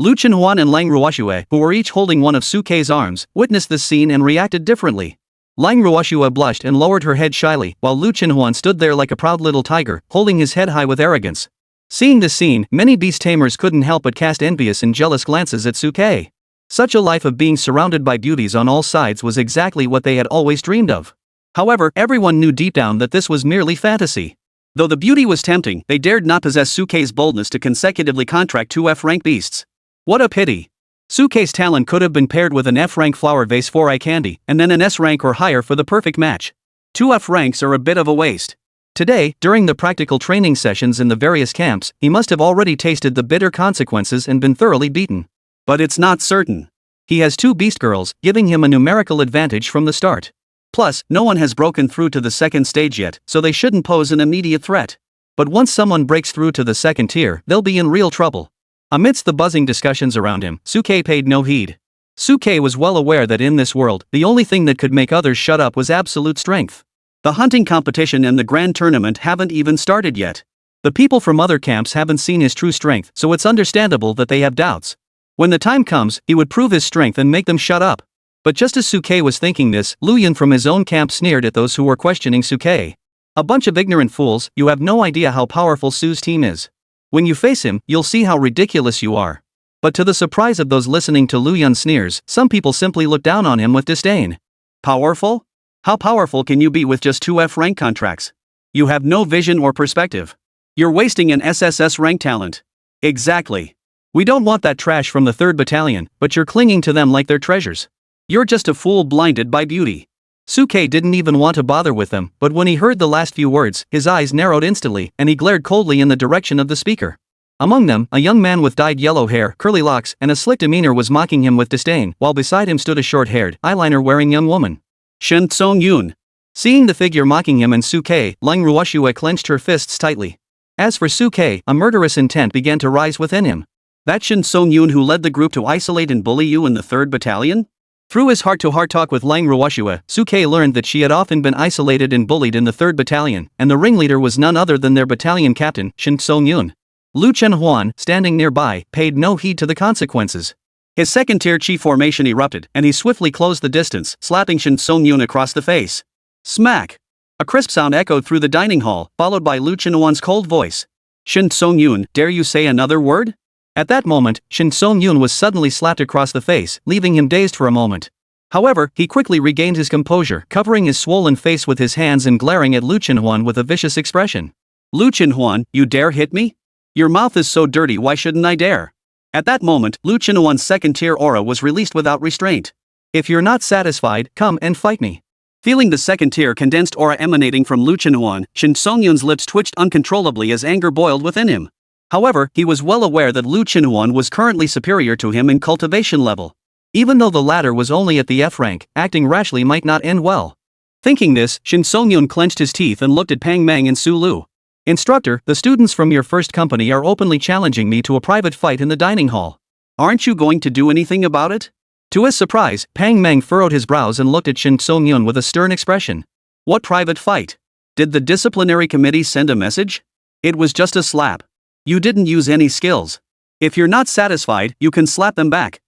Lu Chenhuan and Lang Ruoshua, who were each holding one of Suke's arms, witnessed this scene and reacted differently. Lang Ruoshua blushed and lowered her head shyly, while Lu Chenhuan stood there like a proud little tiger, holding his head high with arrogance. Seeing this scene, many beast tamers couldn't help but cast envious and jealous glances at Suke. Such a life of being surrounded by beauties on all sides was exactly what they had always dreamed of. However, everyone knew deep down that this was merely fantasy. Though the beauty was tempting, they dared not possess Suke's boldness to consecutively contract 2 F-rank beasts. What a pity. Suke's talent could have been paired with an F-rank flower vase for eye candy, and then an S-rank or higher for the perfect match. 2 F-ranks are a bit of a waste. Today, during the practical training sessions in the various camps, he must have already tasted the bitter consequences and been thoroughly beaten. But it's not certain. He has 2 beast girls, giving him a numerical advantage from the start. Plus, no one has broken through to the second stage yet, so they shouldn't pose an immediate threat. But once someone breaks through to the second tier, they'll be in real trouble. Amidst the buzzing discussions around him, Suke paid no heed. Suke was well aware that in this world, the only thing that could make others shut up was absolute strength. The hunting competition and the grand tournament haven't even started yet. The people from other camps haven't seen his true strength, so it's understandable that they have doubts. When the time comes, he would prove his strength and make them shut up. But just as Suke was thinking this, Lu Yun from his own camp sneered at those who were questioning Suke. A bunch of ignorant fools, you have no idea how powerful Su's team is. When you face him, you'll see how ridiculous you are. But to the surprise of those listening to Lu Yun's sneers, some people simply looked down on him with disdain. Powerful? How powerful can you be with just 2 F-rank contracts? You have no vision or perspective. You're wasting an SSS-Rank talent. Exactly. We don't want that trash from the 3rd Battalion, but you're clinging to them like they're treasures. You're just a fool blinded by beauty. Suke didn't even want to bother with them, but when he heard the last few words, his eyes narrowed instantly, and he glared coldly in the direction of the speaker. Among them, a young man with dyed yellow hair, curly locks, and a slick demeanor was mocking him with disdain, while beside him stood a short-haired, eyeliner-wearing young woman. Shen Tsong-yun. Seeing the figure mocking him and Suke, Lang Ruoshua clenched her fists tightly. As for Suke, a murderous intent began to rise within him. That Shen Tsong-yun who led the group to isolate and bully you in the 3rd Battalion? Through his heart-to-heart talk with Lang Ruoshua, Suke learned that she had often been isolated and bullied in the 3rd Battalion, and the ringleader was none other than their battalion captain, Shen Tsong-yun. Lu Chenhuan, standing nearby, paid no heed to the consequences. His second-tier chi formation erupted, and he swiftly closed the distance, slapping Shen Tsong-yun across the face. Smack! A crisp sound echoed through the dining hall, followed by Lu Chenhuan's cold voice. Shin Song-yoon, dare you say another word? At that moment, Shin Song-yoon was suddenly slapped across the face, leaving him dazed for a moment. However, he quickly regained his composure, covering his swollen face with his hands and glaring at Lu Chenhuan with a vicious expression. Lu Chenhuan, you dare hit me? Your mouth is so dirty, why shouldn't I dare? At that moment, Lu Chenhuan's second-tier aura was released without restraint. If you're not satisfied, come and fight me. Feeling the second-tier condensed aura emanating from Lu Chenhuan, Shin Song-yoon's lips twitched uncontrollably as anger boiled within him. However, he was well aware that Lu Chenhuan was currently superior to him in cultivation level. Even though the latter was only at the F rank, acting rashly might not end well. Thinking this, Shin Song-yoon clenched his teeth and looked at Pang Mang and Su Lu. Instructor, the students from your first company are openly challenging me to a private fight in the dining hall. Aren't you going to do anything about it? To his surprise, Pang Mang furrowed his brows and looked at Shin Song-yoon with a stern expression. What private fight? Did the disciplinary committee send a message? It was just a slap. You didn't use any skills. If you're not satisfied, you can slap them back.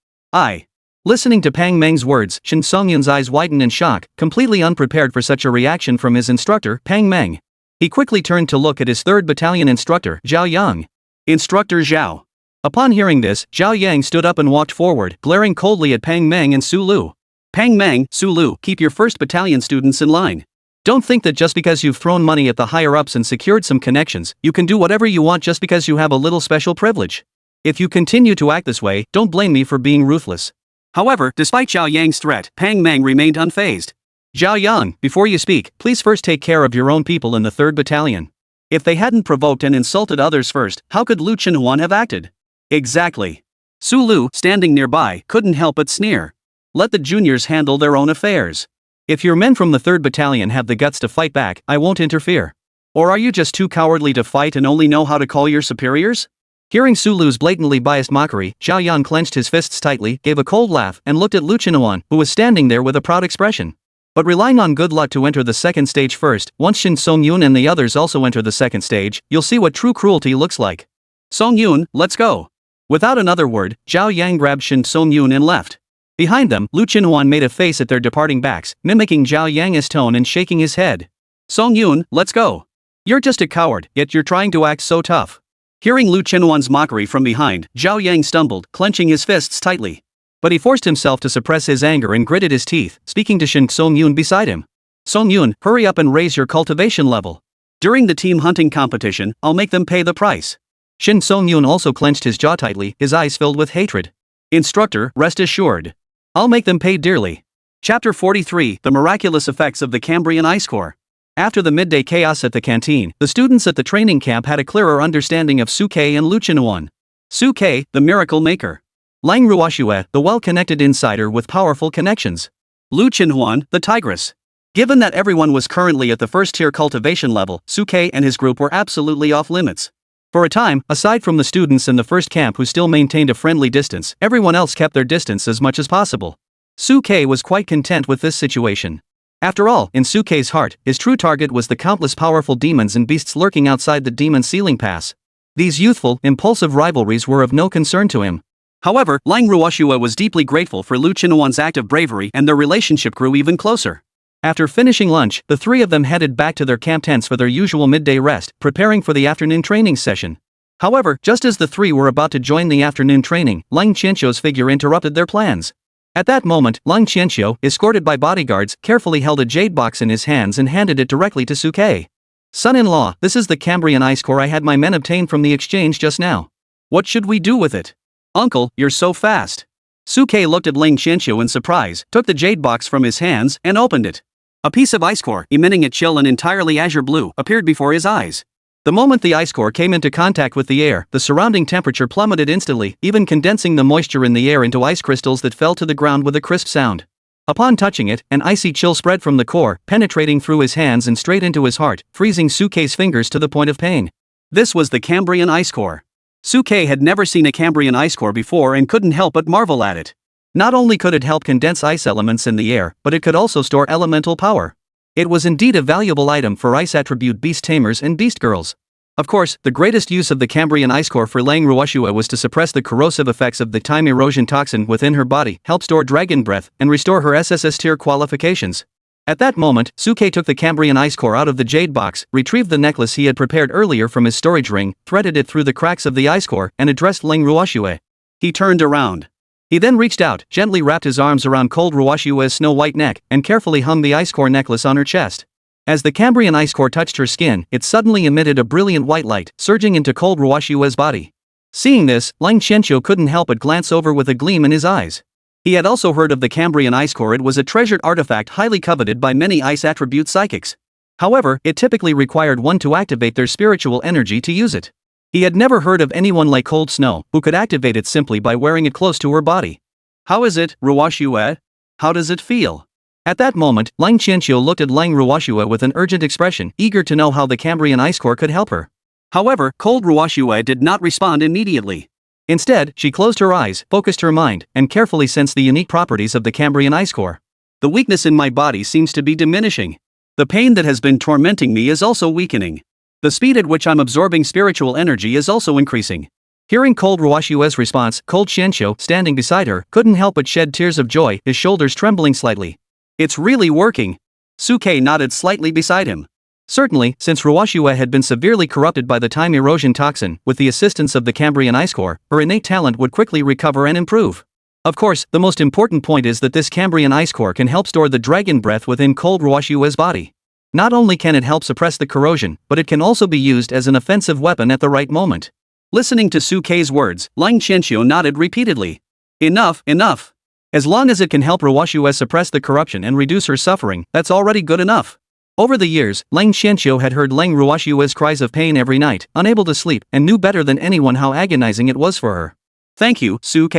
Listening to Pang Mang's words, Shin Song-yoon's eyes widened in shock, completely unprepared for such a reaction from his instructor, Pang Mang. He quickly turned to look at his 3rd Battalion instructor, Zhao Yang. Instructor Zhao. Upon hearing this, Zhao Yang stood up and walked forward, glaring coldly at Pang Mang and Su Lu. Pang Mang, Su Lu, keep your 1st Battalion students in line. Don't think that just because you've thrown money at the higher-ups and secured some connections, you can do whatever you want just because you have a little special privilege. If you continue to act this way, don't blame me for being ruthless. However, despite Zhao Yang's threat, Pang Mang remained unfazed. Zhao Yang, before you speak, please first take care of your own people in the 3rd Battalion. If they hadn't provoked and insulted others first, how could Lu Chenhuan have acted? Exactly. Su Lu, standing nearby, couldn't help but sneer. Let the juniors handle their own affairs. If your men from the 3rd Battalion have the guts to fight back, I won't interfere. Or are you just too cowardly to fight and only know how to call your superiors? Hearing Su Lu's blatantly biased mockery, Zhao Yan clenched his fists tightly, gave a cold laugh, and looked at Lu Chenhuan, who was standing there with a proud expression. But relying on good luck to enter the 2nd stage first, once Shin Song-yoon and the others also enter the 2nd stage, you'll see what true cruelty looks like. Song-yoon, let's go. Without another word, Zhao Yang grabbed Shin Song-yoon and left. Behind them, Lu Chenhuan made a face at their departing backs, mimicking Zhao Yang's tone and shaking his head. Song-yoon, let's go. You're just a coward, yet you're trying to act so tough. Hearing Lu Chenhuan's mockery from behind, Zhao Yang stumbled, clenching his fists tightly. But he forced himself to suppress his anger and gritted his teeth, speaking to Shin Song-yoon beside him. Song-yoon, hurry up and raise your cultivation level. During the team hunting competition, I'll make them pay the price. Shin Song-yoon also clenched his jaw tightly, his eyes filled with hatred. Instructor, rest assured. I'll make them pay dearly. Chapter 43, The Miraculous Effects of the Cambrian Ice Core. After the midday chaos at the canteen, the students at the training camp had a clearer understanding of Suke and Lu Chenhuan. Suke, the miracle maker. Lang Ruoxue, the well-connected insider with powerful connections. Lu Chenhuan, the tigress. Given that everyone was currently at the 1st-tier cultivation level, Suke and his group were absolutely off-limits. For a time, aside from the students in the first camp who still maintained a friendly distance, everyone else kept their distance as much as possible. Suke was quite content with this situation. After all, in Suke's heart, his true target was the countless powerful demons and beasts lurking outside the demon ceiling pass. These youthful, impulsive rivalries were of no concern to him. However, Lang Ruoxue was deeply grateful for Lu Chenhuan's act of bravery and their relationship grew even closer. After finishing lunch, the three of them headed back to their camp tents for their usual midday rest, preparing for the afternoon training session. However, just as the three were about to join the afternoon training, Lang Qianqiu's figure interrupted their plans. At that moment, Lang Qianqiu, escorted by bodyguards, carefully held a jade box in his hands and handed it directly to Suke. Son-in-law, this is the Cambrian ice core I had my men obtain from the exchange just now. What should we do with it? Uncle, you're so fast. Suke looked at Lang Qianqiu in surprise, took the jade box from his hands, and opened it. A piece of ice core, emitting a chill and entirely azure blue, appeared before his eyes. The moment the ice core came into contact with the air, the surrounding temperature plummeted instantly, even condensing the moisture in the air into ice crystals that fell to the ground with a crisp sound. Upon touching it, an icy chill spread from the core, penetrating through his hands and straight into his heart, freezing Suke's fingers to the point of pain. This was the Cambrian ice core. Suke had never seen a Cambrian ice core before and couldn't help but marvel at it. Not only could it help condense ice elements in the air, but it could also store elemental power. It was indeed a valuable item for ice attribute beast tamers and beast girls. Of course, the greatest use of the Cambrian ice core for Lang Ruoxue was to suppress the corrosive effects of the time erosion toxin within her body, help store dragon breath, and restore her SSS tier qualifications. At that moment, Suke took the Cambrian ice core out of the jade box, retrieved the necklace he had prepared earlier from his storage ring, threaded it through the cracks of the ice core, and addressed Leng Ruoxue. He turned around. He then reached out, gently wrapped his arms around cold Ruoxue's snow-white neck, and carefully hung the ice core necklace on her chest. As the Cambrian ice core touched her skin, it suddenly emitted a brilliant white light, surging into cold Ruoxue's body. Seeing this, Lang Qianqiu couldn't help but glance over with a gleam in his eyes. He had also heard of the Cambrian ice core. It was a treasured artifact highly coveted by many ice attribute psychics. However, it typically required one to activate their spiritual energy to use it. He had never heard of anyone like Cold Snow, who could activate it simply by wearing it close to her body. How is it, Ruoxue? How does it feel? At that moment, Lang Qianqiu looked at Lang Ruoxue with an urgent expression, eager to know how the Cambrian ice core could help her. However, cold Ruoxue did not respond immediately. Instead, she closed her eyes, focused her mind, and carefully sensed the unique properties of the Cambrian ice core. The weakness in my body seems to be diminishing. The pain that has been tormenting me is also weakening. The speed at which I'm absorbing spiritual energy is also increasing. Hearing cold Ruoxue's response, Cold Qianqiu, standing beside her, couldn't help but shed tears of joy, his shoulders trembling slightly. It's really working. Suke nodded slightly beside him. Certainly, since Ruoxue had been severely corrupted by the time erosion toxin, with the assistance of the Cambrian ice core, her innate talent would quickly recover and improve. Of course, the most important point is that this Cambrian ice core can help store the dragon breath within cold Ruoxue's body. Not only can it help suppress the corrosion, but it can also be used as an offensive weapon at the right moment. Listening to Suke's words, Lang Qianqiu nodded repeatedly. Enough, enough. As long as it can help Ruoxue suppress the corruption and reduce her suffering, that's already good enough. Over the years, Lang Qianqiu had heard Leng Ruoxue's cries of pain every night, unable to sleep, and knew better than anyone how agonizing it was for her. Thank you, Suke.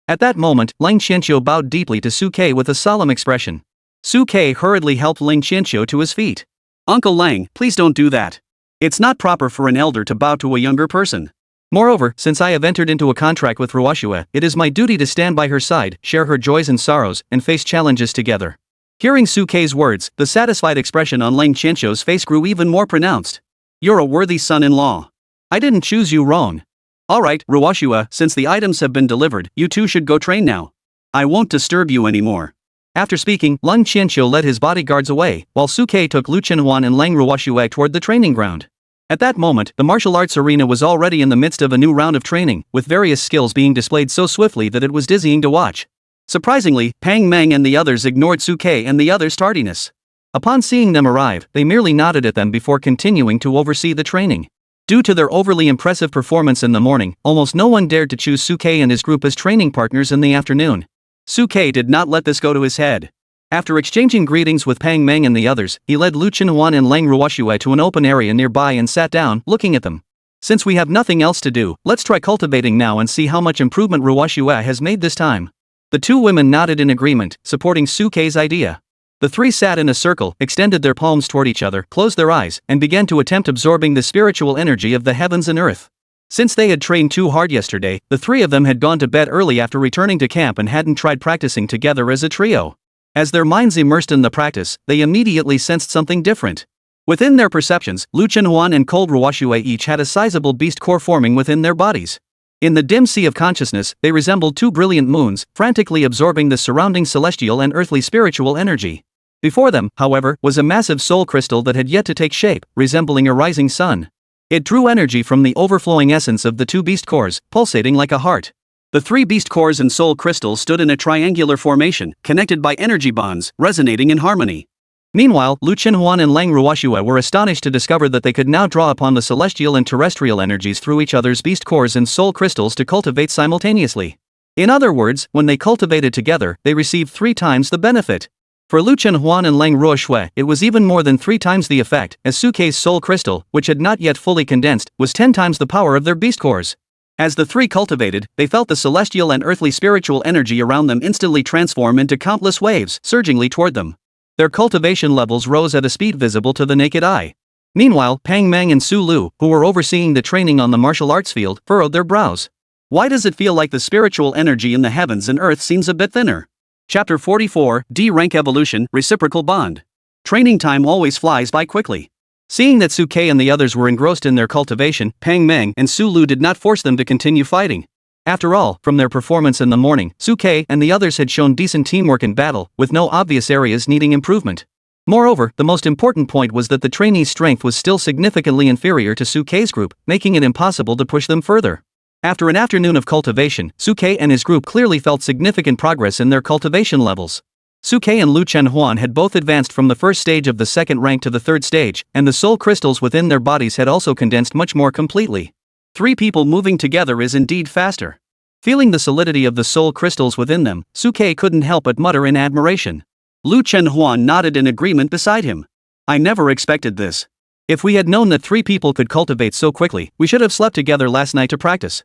At that moment, Lang Qianqiu bowed deeply to Suke with a solemn expression. Suke hurriedly helped Lang Qianqiu to his feet. Uncle Lang, please don't do that. It's not proper for an elder to bow to a younger person. Moreover, since I have entered into a contract with Ruoxue, it is my duty to stand by her side, share her joys and sorrows, and face challenges together. Hearing Suke's words, the satisfied expression on Lang Qianqiu's face grew even more pronounced. You're a worthy son-in-law. I didn't choose you wrong. Alright, Ruoxue, since the items have been delivered, you two should go train now. I won't disturb you anymore. After speaking, Lang Qianqiu led his bodyguards away, while Suke took Lu Chenhuan and Lang Ruoxue toward the training ground. At that moment, the martial arts arena was already in the midst of a new round of training, with various skills being displayed so swiftly that it was dizzying to watch. Surprisingly, Pang Meng and the others ignored Suke and the others' tardiness. Upon seeing them arrive, they merely nodded at them before continuing to oversee the training. Due to their overly impressive performance in the morning, almost no one dared to choose Suke and his group as training partners in the afternoon. Suke did not let this go to his head. After exchanging greetings with Pang Meng and the others, he led Lu Chenhuan and Lang Ruoxue to an open area nearby and sat down, looking at them. Since we have nothing else to do, let's try cultivating now and see how much improvement Ruoxue has made this time. The two women nodded in agreement, supporting Suke's idea. The three sat in a circle, extended their palms toward each other, closed their eyes, and began to attempt absorbing the spiritual energy of the heavens and earth. Since they had trained too hard yesterday, the three of them had gone to bed early after returning to camp and hadn't tried practicing together as a trio. As their minds immersed in the practice, they immediately sensed something different. Within their perceptions, Lu Chenhuan and Cold Ruoxue each had a sizable beast core forming within their bodies. In the dim sea of consciousness, they resembled two brilliant moons, frantically absorbing the surrounding celestial and earthly spiritual energy. Before them, however, was a massive soul crystal that had yet to take shape, resembling a rising sun. It drew energy from the overflowing essence of the two beast cores, pulsating like a heart. The three beast cores and soul crystals stood in a triangular formation, connected by energy bonds, resonating in harmony. Meanwhile, Lu Chenhuan and Lang Ruoxue were astonished to discover that they could now draw upon the celestial and terrestrial energies through each other's beast cores and soul crystals to cultivate simultaneously. In other words, when they cultivated together, they received 3 times the benefit. For Lu Chenhuan and Lang Ruoxue, it was even more than 3 times the effect, as Suke's soul crystal, which had not yet fully condensed, was 10 times the power of their beast cores. As the three cultivated, they felt the celestial and earthly spiritual energy around them instantly transform into countless waves, surgingly toward them. Their cultivation levels rose at a speed visible to the naked eye. Meanwhile, Pang Meng and Su Lu, who were overseeing the training on the martial arts field, furrowed their brows. Why does it feel like the spiritual energy in the heavens and earth seems a bit thinner? Chapter 44, D-Rank Evolution, Reciprocal Bond. Training time always flies by quickly. Seeing that Suke and the others were engrossed in their cultivation, Pang Meng and Su Lu did not force them to continue fighting. After all, from their performance in the morning, Suke and the others had shown decent teamwork in battle, with no obvious areas needing improvement. Moreover, the most important point was that the trainee's strength was still significantly inferior to Sukei's group, making it impossible to push them further. After an afternoon of cultivation, Sukei and his group clearly felt significant progress in their cultivation levels. Sukei and Lu Chenhuan had both advanced from the first stage of the second rank to the third stage, and the soul crystals within their bodies had also condensed much more completely. 3 people moving together is indeed faster. Feeling the solidity of the soul crystals within them, Sukei couldn't help but mutter in admiration. Lu Chenhuan nodded in agreement beside him. I never expected this. If we had known that 3 people could cultivate so quickly, we should have slept together last night to practice.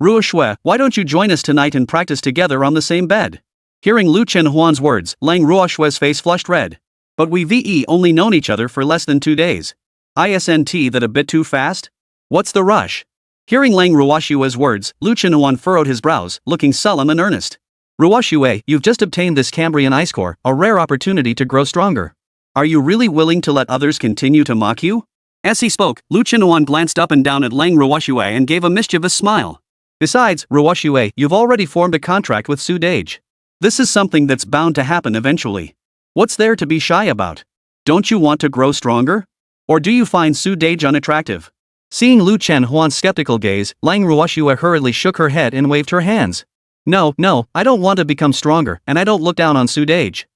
Ruoxue, why don't you join us tonight and practice together on the same bed? Hearing Lu Chenhuan's words, Lang Ruoxue's face flushed red. But we've only known each other for less than 2 days. Isn't that a bit too fast? What's the rush? Hearing Lang Ruoxue's words, Lu Chenhuan furrowed his brows, looking solemn and earnest. Ruoxue, you've just obtained this Cambrian ice core, a rare opportunity to grow stronger. Are you really willing to let others continue to mock you? As he spoke, Lu Chenhuan glanced up and down at Lang Ruoxue and gave a mischievous smile. Besides, Ruoxue, you've already formed a contract with Su Dage. This is something that's bound to happen eventually. What's there to be shy about? Don't you want to grow stronger? Or do you find Su Dage unattractive? Seeing Lu Chenhuan's skeptical gaze, Lang Ruoxue hurriedly shook her head and waved her hands. No, I don't want to become stronger, and I don't look down on Su Dage.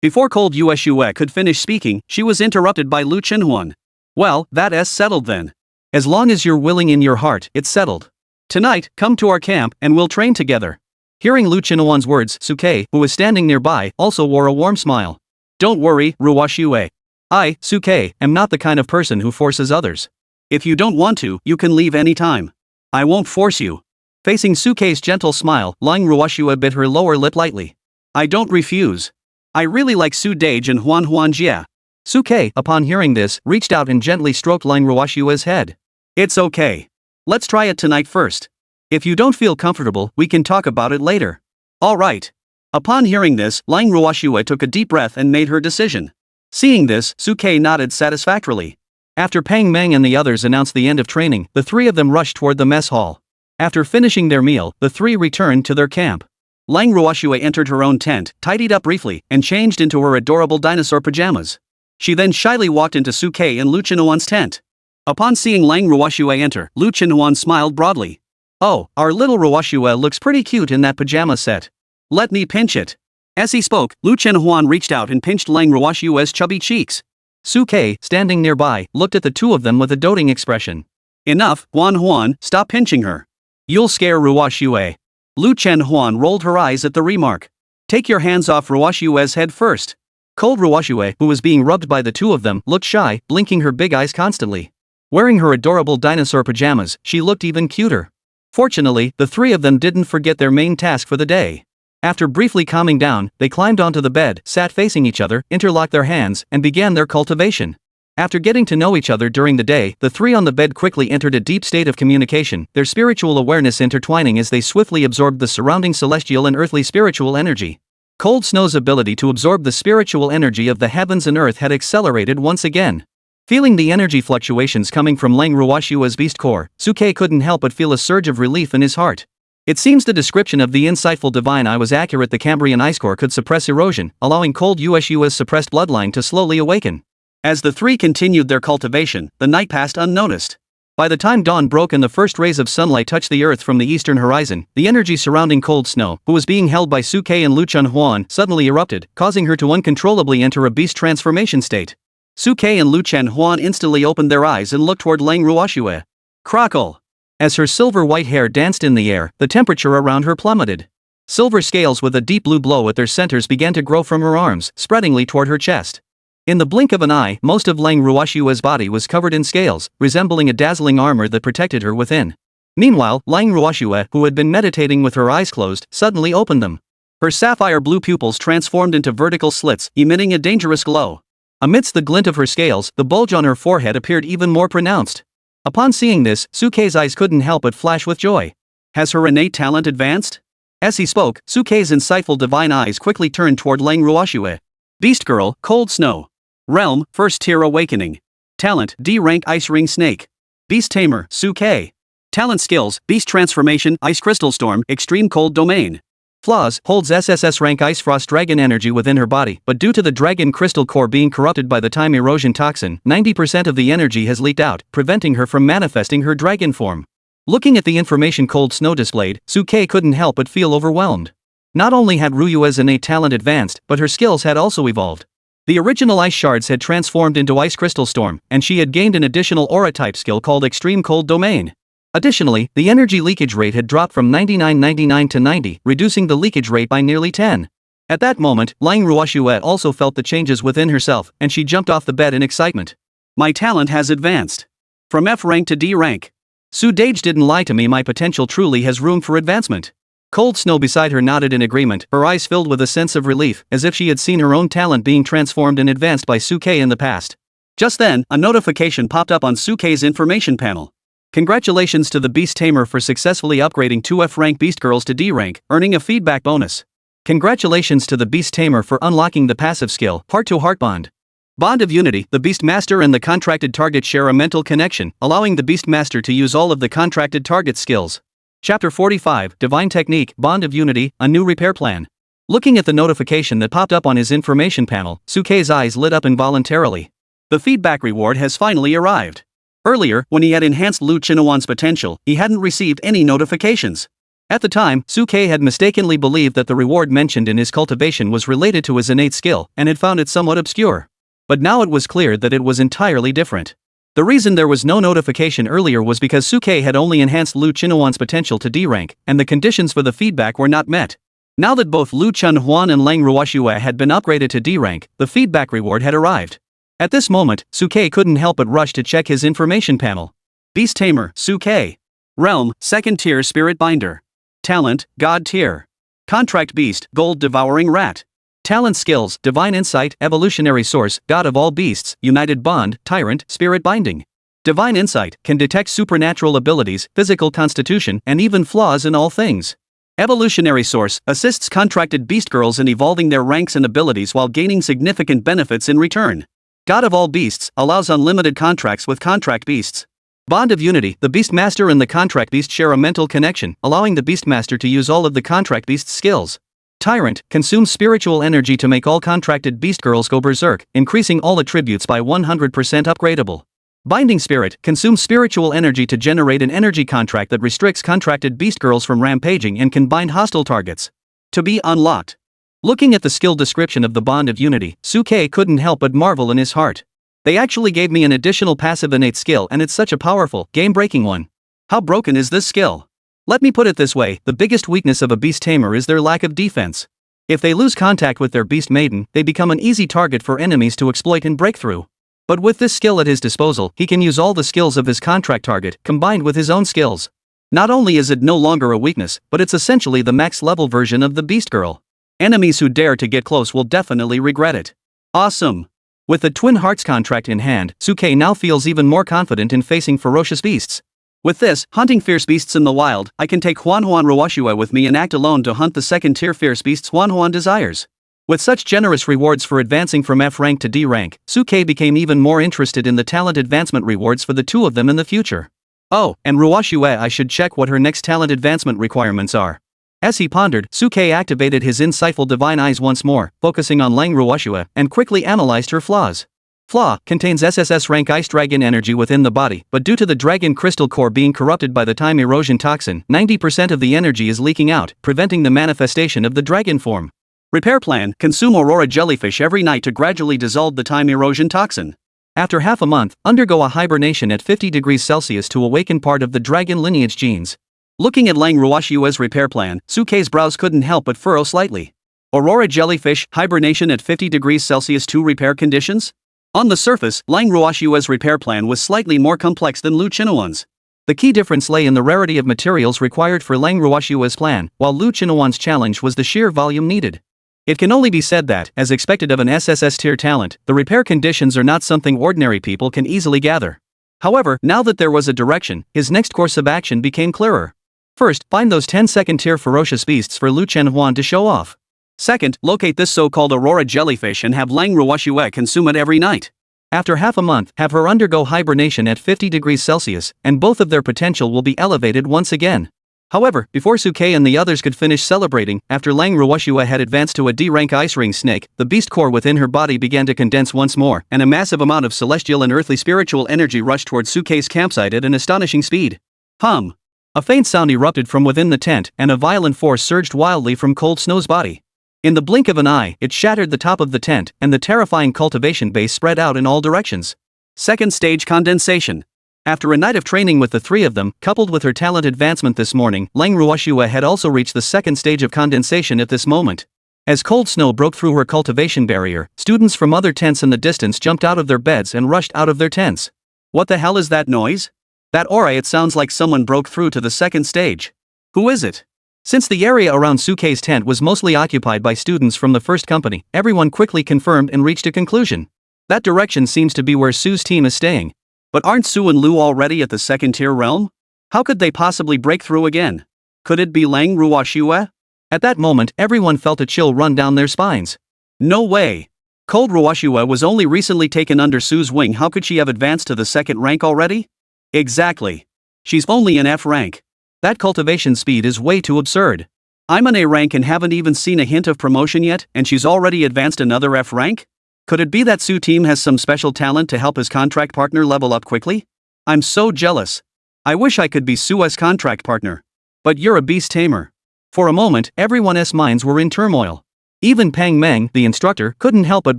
Before Cold Yueshue could finish speaking, she was interrupted by Lu Chenhuan. Well, that's settled then. As long as you're willing in your heart, it's settled. Tonight, come to our camp, and we'll train together. Hearing Lu Chenhuan's words, Sukei, who was standing nearby, also wore a warm smile. Don't worry, Ruoxue. I, Sukei, am not the kind of person who forces others. If you don't want to, you can leave any time. I won't force you. Facing Sukei's gentle smile, Lang Ruoxue bit her lower lip lightly. I don't refuse. I really like Su Dage and Huan Jie. Sukei, upon hearing this, reached out and gently stroked Lang Ruoxue's head. It's okay. Let's try it tonight first. If you don't feel comfortable, we can talk about it later. All right. Upon hearing this, Lang Ruoxue took a deep breath and made her decision. Seeing this, Sukei nodded satisfactorily. After Pang Meng and the others announced the end of training, the 3 of them rushed toward the mess hall. After finishing their meal, the 3 returned to their camp. Lang Ruoxue entered her own tent, tidied up briefly, and changed into her adorable dinosaur pajamas. She then shyly walked into Sukei and Lu Chenhuan's tent. Upon seeing Lang Ruoxue enter, Lu Chenhuan smiled broadly. Oh, our little Ruoxue looks pretty cute in that pajama set. Let me pinch it. As he spoke, Lu Chenhuan reached out and pinched Lang Ruoxue's chubby cheeks. Sukei, standing nearby, looked at the 2 of them with a doting expression. Enough, Huan, stop pinching her. You'll scare Ruoxue. Lu Chenhuan rolled her eyes at the remark. Take your hands off Ruoxue's head first. Cold Ruoxue, who was being rubbed by the 2 of them, looked shy, blinking her big eyes constantly. Wearing her adorable dinosaur pajamas, she looked even cuter. Fortunately, the 3 of them didn't forget their main task for the day. After briefly calming down, they climbed onto the bed, sat facing each other, interlocked their hands, and began their cultivation. After getting to know each other during the day, the 3 on the bed quickly entered a deep state of communication, their spiritual awareness intertwining as they swiftly absorbed the surrounding celestial and earthly spiritual energy. Cold Snow's ability to absorb the spiritual energy of the heavens and earth had accelerated once again. Feeling the energy fluctuations coming from Lang Ruoxue's beast core, Sukei couldn't help but feel a surge of relief in his heart. It seems the description of the insightful divine eye was accurate. The Cambrian ice core could suppress erosion, allowing Cold Yueshua's suppressed bloodline to slowly awaken. As the 3 continued their cultivation, the night passed unnoticed. By the time dawn broke and the first rays of sunlight touched the earth from the eastern horizon, the energy surrounding Cold Snow, who was being held by Sukei and Lu Chenhuan, suddenly erupted, causing her to uncontrollably enter a beast transformation state. Sukei and Lu Chenhuan instantly opened their eyes and looked toward Lang Ruoxue. Crackle! As her silver-white hair danced in the air, the temperature around her plummeted. Silver scales with a deep blue glow at their centers began to grow from her arms, spreadingly toward her chest. In the blink of an eye, most of Lang Ruoxue's body was covered in scales, resembling a dazzling armor that protected her within. Meanwhile, Lang Ruoxue, who had been meditating with her eyes closed, suddenly opened them. Her sapphire blue pupils transformed into vertical slits, emitting a dangerous glow. Amidst the glint of her scales, the bulge on her forehead appeared even more pronounced. Upon seeing this, Sukei's eyes couldn't help but flash with joy. Has her innate talent advanced? As he spoke, Sukei's insightful divine eyes quickly turned toward Lang Ruoxue. Beast Girl, Cold Snow. Realm, First Tier Awakening. Talent, D Rank Ice Ring Snake. Beast Tamer, Sukei. Talent skills, Beast Transformation, Ice Crystal Storm, Extreme Cold Domain. Flaws: holds SSS-Rank Ice Frost Dragon energy within her body, but due to the dragon crystal core being corrupted by the time erosion toxin, 90% of the energy has leaked out, preventing her from manifesting her dragon form. Looking at the information Cold Snow displayed, Suke couldn't help but feel overwhelmed. Not only had Ryua's innate talent advanced, but her skills had also evolved. The original ice shards had transformed into Ice Crystal Storm, and she had gained an additional aura-type skill called Extreme Cold Domain. Additionally, the energy leakage rate had dropped from 99.99 to 90, reducing the leakage rate by nearly 10. At that moment, Lang Ruoxue also felt the changes within herself, and she jumped off the bed in excitement. My talent has advanced. From F rank to D rank. Su Dage didn't lie to me, my potential truly has room for advancement. Cold Snow beside her nodded in agreement, her eyes filled with a sense of relief, as if she had seen her own talent being transformed and advanced by Suke in the past. Just then, a notification popped up on Suke's information panel. Congratulations to the Beast Tamer for successfully upgrading 2 F-rank Beast Girls to D-rank, earning a feedback bonus. Congratulations to the Beast Tamer for unlocking the passive skill, Heart-to-Heart Bond. Bond of Unity: the Beast Master and the contracted target share a mental connection, allowing the Beast Master to use all of the contracted target skills. Chapter 45, Divine Technique, Bond of Unity, a new repair plan. Looking at the notification that popped up on his information panel, Suke's eyes lit up involuntarily. The feedback reward has finally arrived. Earlier, when he had enhanced Lu Chinawan's potential, he hadn't received any notifications. At the time, Suke had mistakenly believed that the reward mentioned in his cultivation was related to his innate skill, and had found it somewhat obscure. But now it was clear that it was entirely different. The reason there was no notification earlier was because Suke had only enhanced Lu Chinawan's potential to D-rank, and the conditions for the feedback were not met. Now that both Lu Chunhuan and Lang Ruoxue had been upgraded to D-rank, the feedback reward had arrived. At this moment, Suke couldn't help but rush to check his information panel. Beast Tamer, Suke. Realm, 2nd tier Spirit Binder. Talent, God tier. Contract Beast, Gold Devouring Rat. Talent skills: Divine Insight, Evolutionary Source, God of all Beasts, United Bond, Tyrant, Spirit Binding. Divine Insight can detect supernatural abilities, physical constitution, and even flaws in all things. Evolutionary Source assists contracted beast girls in evolving their ranks and abilities while gaining significant benefits in return. God of all Beasts allows unlimited contracts with contract beasts. Bond of Unity: the Beast Master and the contract beast share a mental connection, allowing the Beast Master to use all of the contract beast's skills. Tyrant consumes spiritual energy to make all contracted beast girls go berserk, increasing all attributes by 100% upgradable. Binding Spirit consumes spiritual energy to generate an energy contract that restricts contracted beast girls from rampaging and can bind hostile targets. To be unlocked. Looking at the skill description of the Bond of Unity, Suke couldn't help but marvel in his heart. They actually gave me an additional passive innate skill, and it's such a powerful, game-breaking one. How broken is this skill? Let me put it this way: the biggest weakness of a beast tamer is their lack of defense. If they lose contact with their beast maiden, they become an easy target for enemies to exploit and break through. But with this skill at his disposal, he can use all the skills of his contract target, combined with his own skills. Not only is it no longer a weakness, but it's essentially the max-level version of the Beast Girl. Enemies who dare to get close will definitely regret it. Awesome! With the Twin Hearts contract in hand, Suke now feels even more confident in facing ferocious beasts. With this, hunting fierce beasts in the wild, I can take Huanhuan Ruoxue with me and act alone to hunt the 2nd-tier fierce beasts Huanhuan desires. With such generous rewards for advancing from F rank to D rank, Suke became even more interested in the talent advancement rewards for the two of them in the future. Oh, and Ruoxue, I should check what her next talent advancement requirements are. As he pondered, Suke activated his insightful divine eyes once more, focusing on Lang Ruoxue, and quickly analyzed her flaws. Flaw: contains SSS-Rank Ice Dragon energy within the body, but due to the Dragon Crystal Core being corrupted by the time erosion toxin, 90% of the energy is leaking out, preventing the manifestation of the dragon form. Repair plan: consume Aurora Jellyfish every night to gradually dissolve the time erosion toxin. After half a month, undergo a hibernation at 50 degrees Celsius to awaken part of the dragon lineage genes. Looking at Lang Ruoxue's repair plan, Suke's brows couldn't help but furrow slightly. Aurora Jellyfish, hibernation at 50 degrees Celsius, 2 repair conditions? On the surface, Lang Ruoxue's repair plan was slightly more complex than Lu Chinawan's. The key difference lay in the rarity of materials required for Lang Ruoxue's plan, while Lu Chinawan's challenge was the sheer volume needed. It can only be said that, as expected of an SSS tier talent, the repair conditions are not something ordinary people can easily gather. However, now that there was a direction, his next course of action became clearer. First, find those 10 2nd-tier ferocious beasts for Lu Chenhuan to show off. Second, locate this so-called Aurora Jellyfish and have Lang Ruoxue consume it every night. After half a month, have her undergo hibernation at 50 degrees Celsius, and both of their potential will be elevated once again. However, before Suke and the others could finish celebrating, after Lang Ruoshua had advanced to a D-rank ice ring snake, the beast core within her body began to condense once more, and a massive amount of celestial and earthly spiritual energy rushed towards Suke's campsite at an astonishing speed. Hum! A faint sound erupted from within the tent, and a violent force surged wildly from Cold Snow's body. In the blink of an eye, it shattered the top of the tent, and the terrifying cultivation base spread out in all directions. Second stage condensation. After a night of training with the three of them, coupled with her talent advancement this morning, Lang Ruoshua had also reached the second stage of condensation at this moment. As Cold Snow broke through her cultivation barrier, students from other tents in the distance jumped out of their beds and rushed out of their tents. What the hell is that noise? That aura, it sounds like someone broke through to the second stage. Who is it? Since the area around Suke's tent was mostly occupied by students from the first company, everyone quickly confirmed and reached a conclusion. That direction seems to be where Su's team is staying. But aren't Su and Lu already at the second-tier realm? How could they possibly break through again? Could it be Lang Ruoshua? At that moment, everyone felt a chill run down their spines. No way! Cold Ruoshua was only recently taken under Su's wing. How could she have advanced to the second rank already? Exactly. She's only an F rank. That cultivation speed is way too absurd. I'm an A rank and haven't even seen a hint of promotion yet, and she's already advanced another F rank? Could it be that Su team has some special talent to help his contract partner level up quickly? I'm so jealous. I wish I could be Su's contract partner. But you're a beast tamer. For a moment, everyone's minds were in turmoil. Even Pang Meng, the instructor, couldn't help but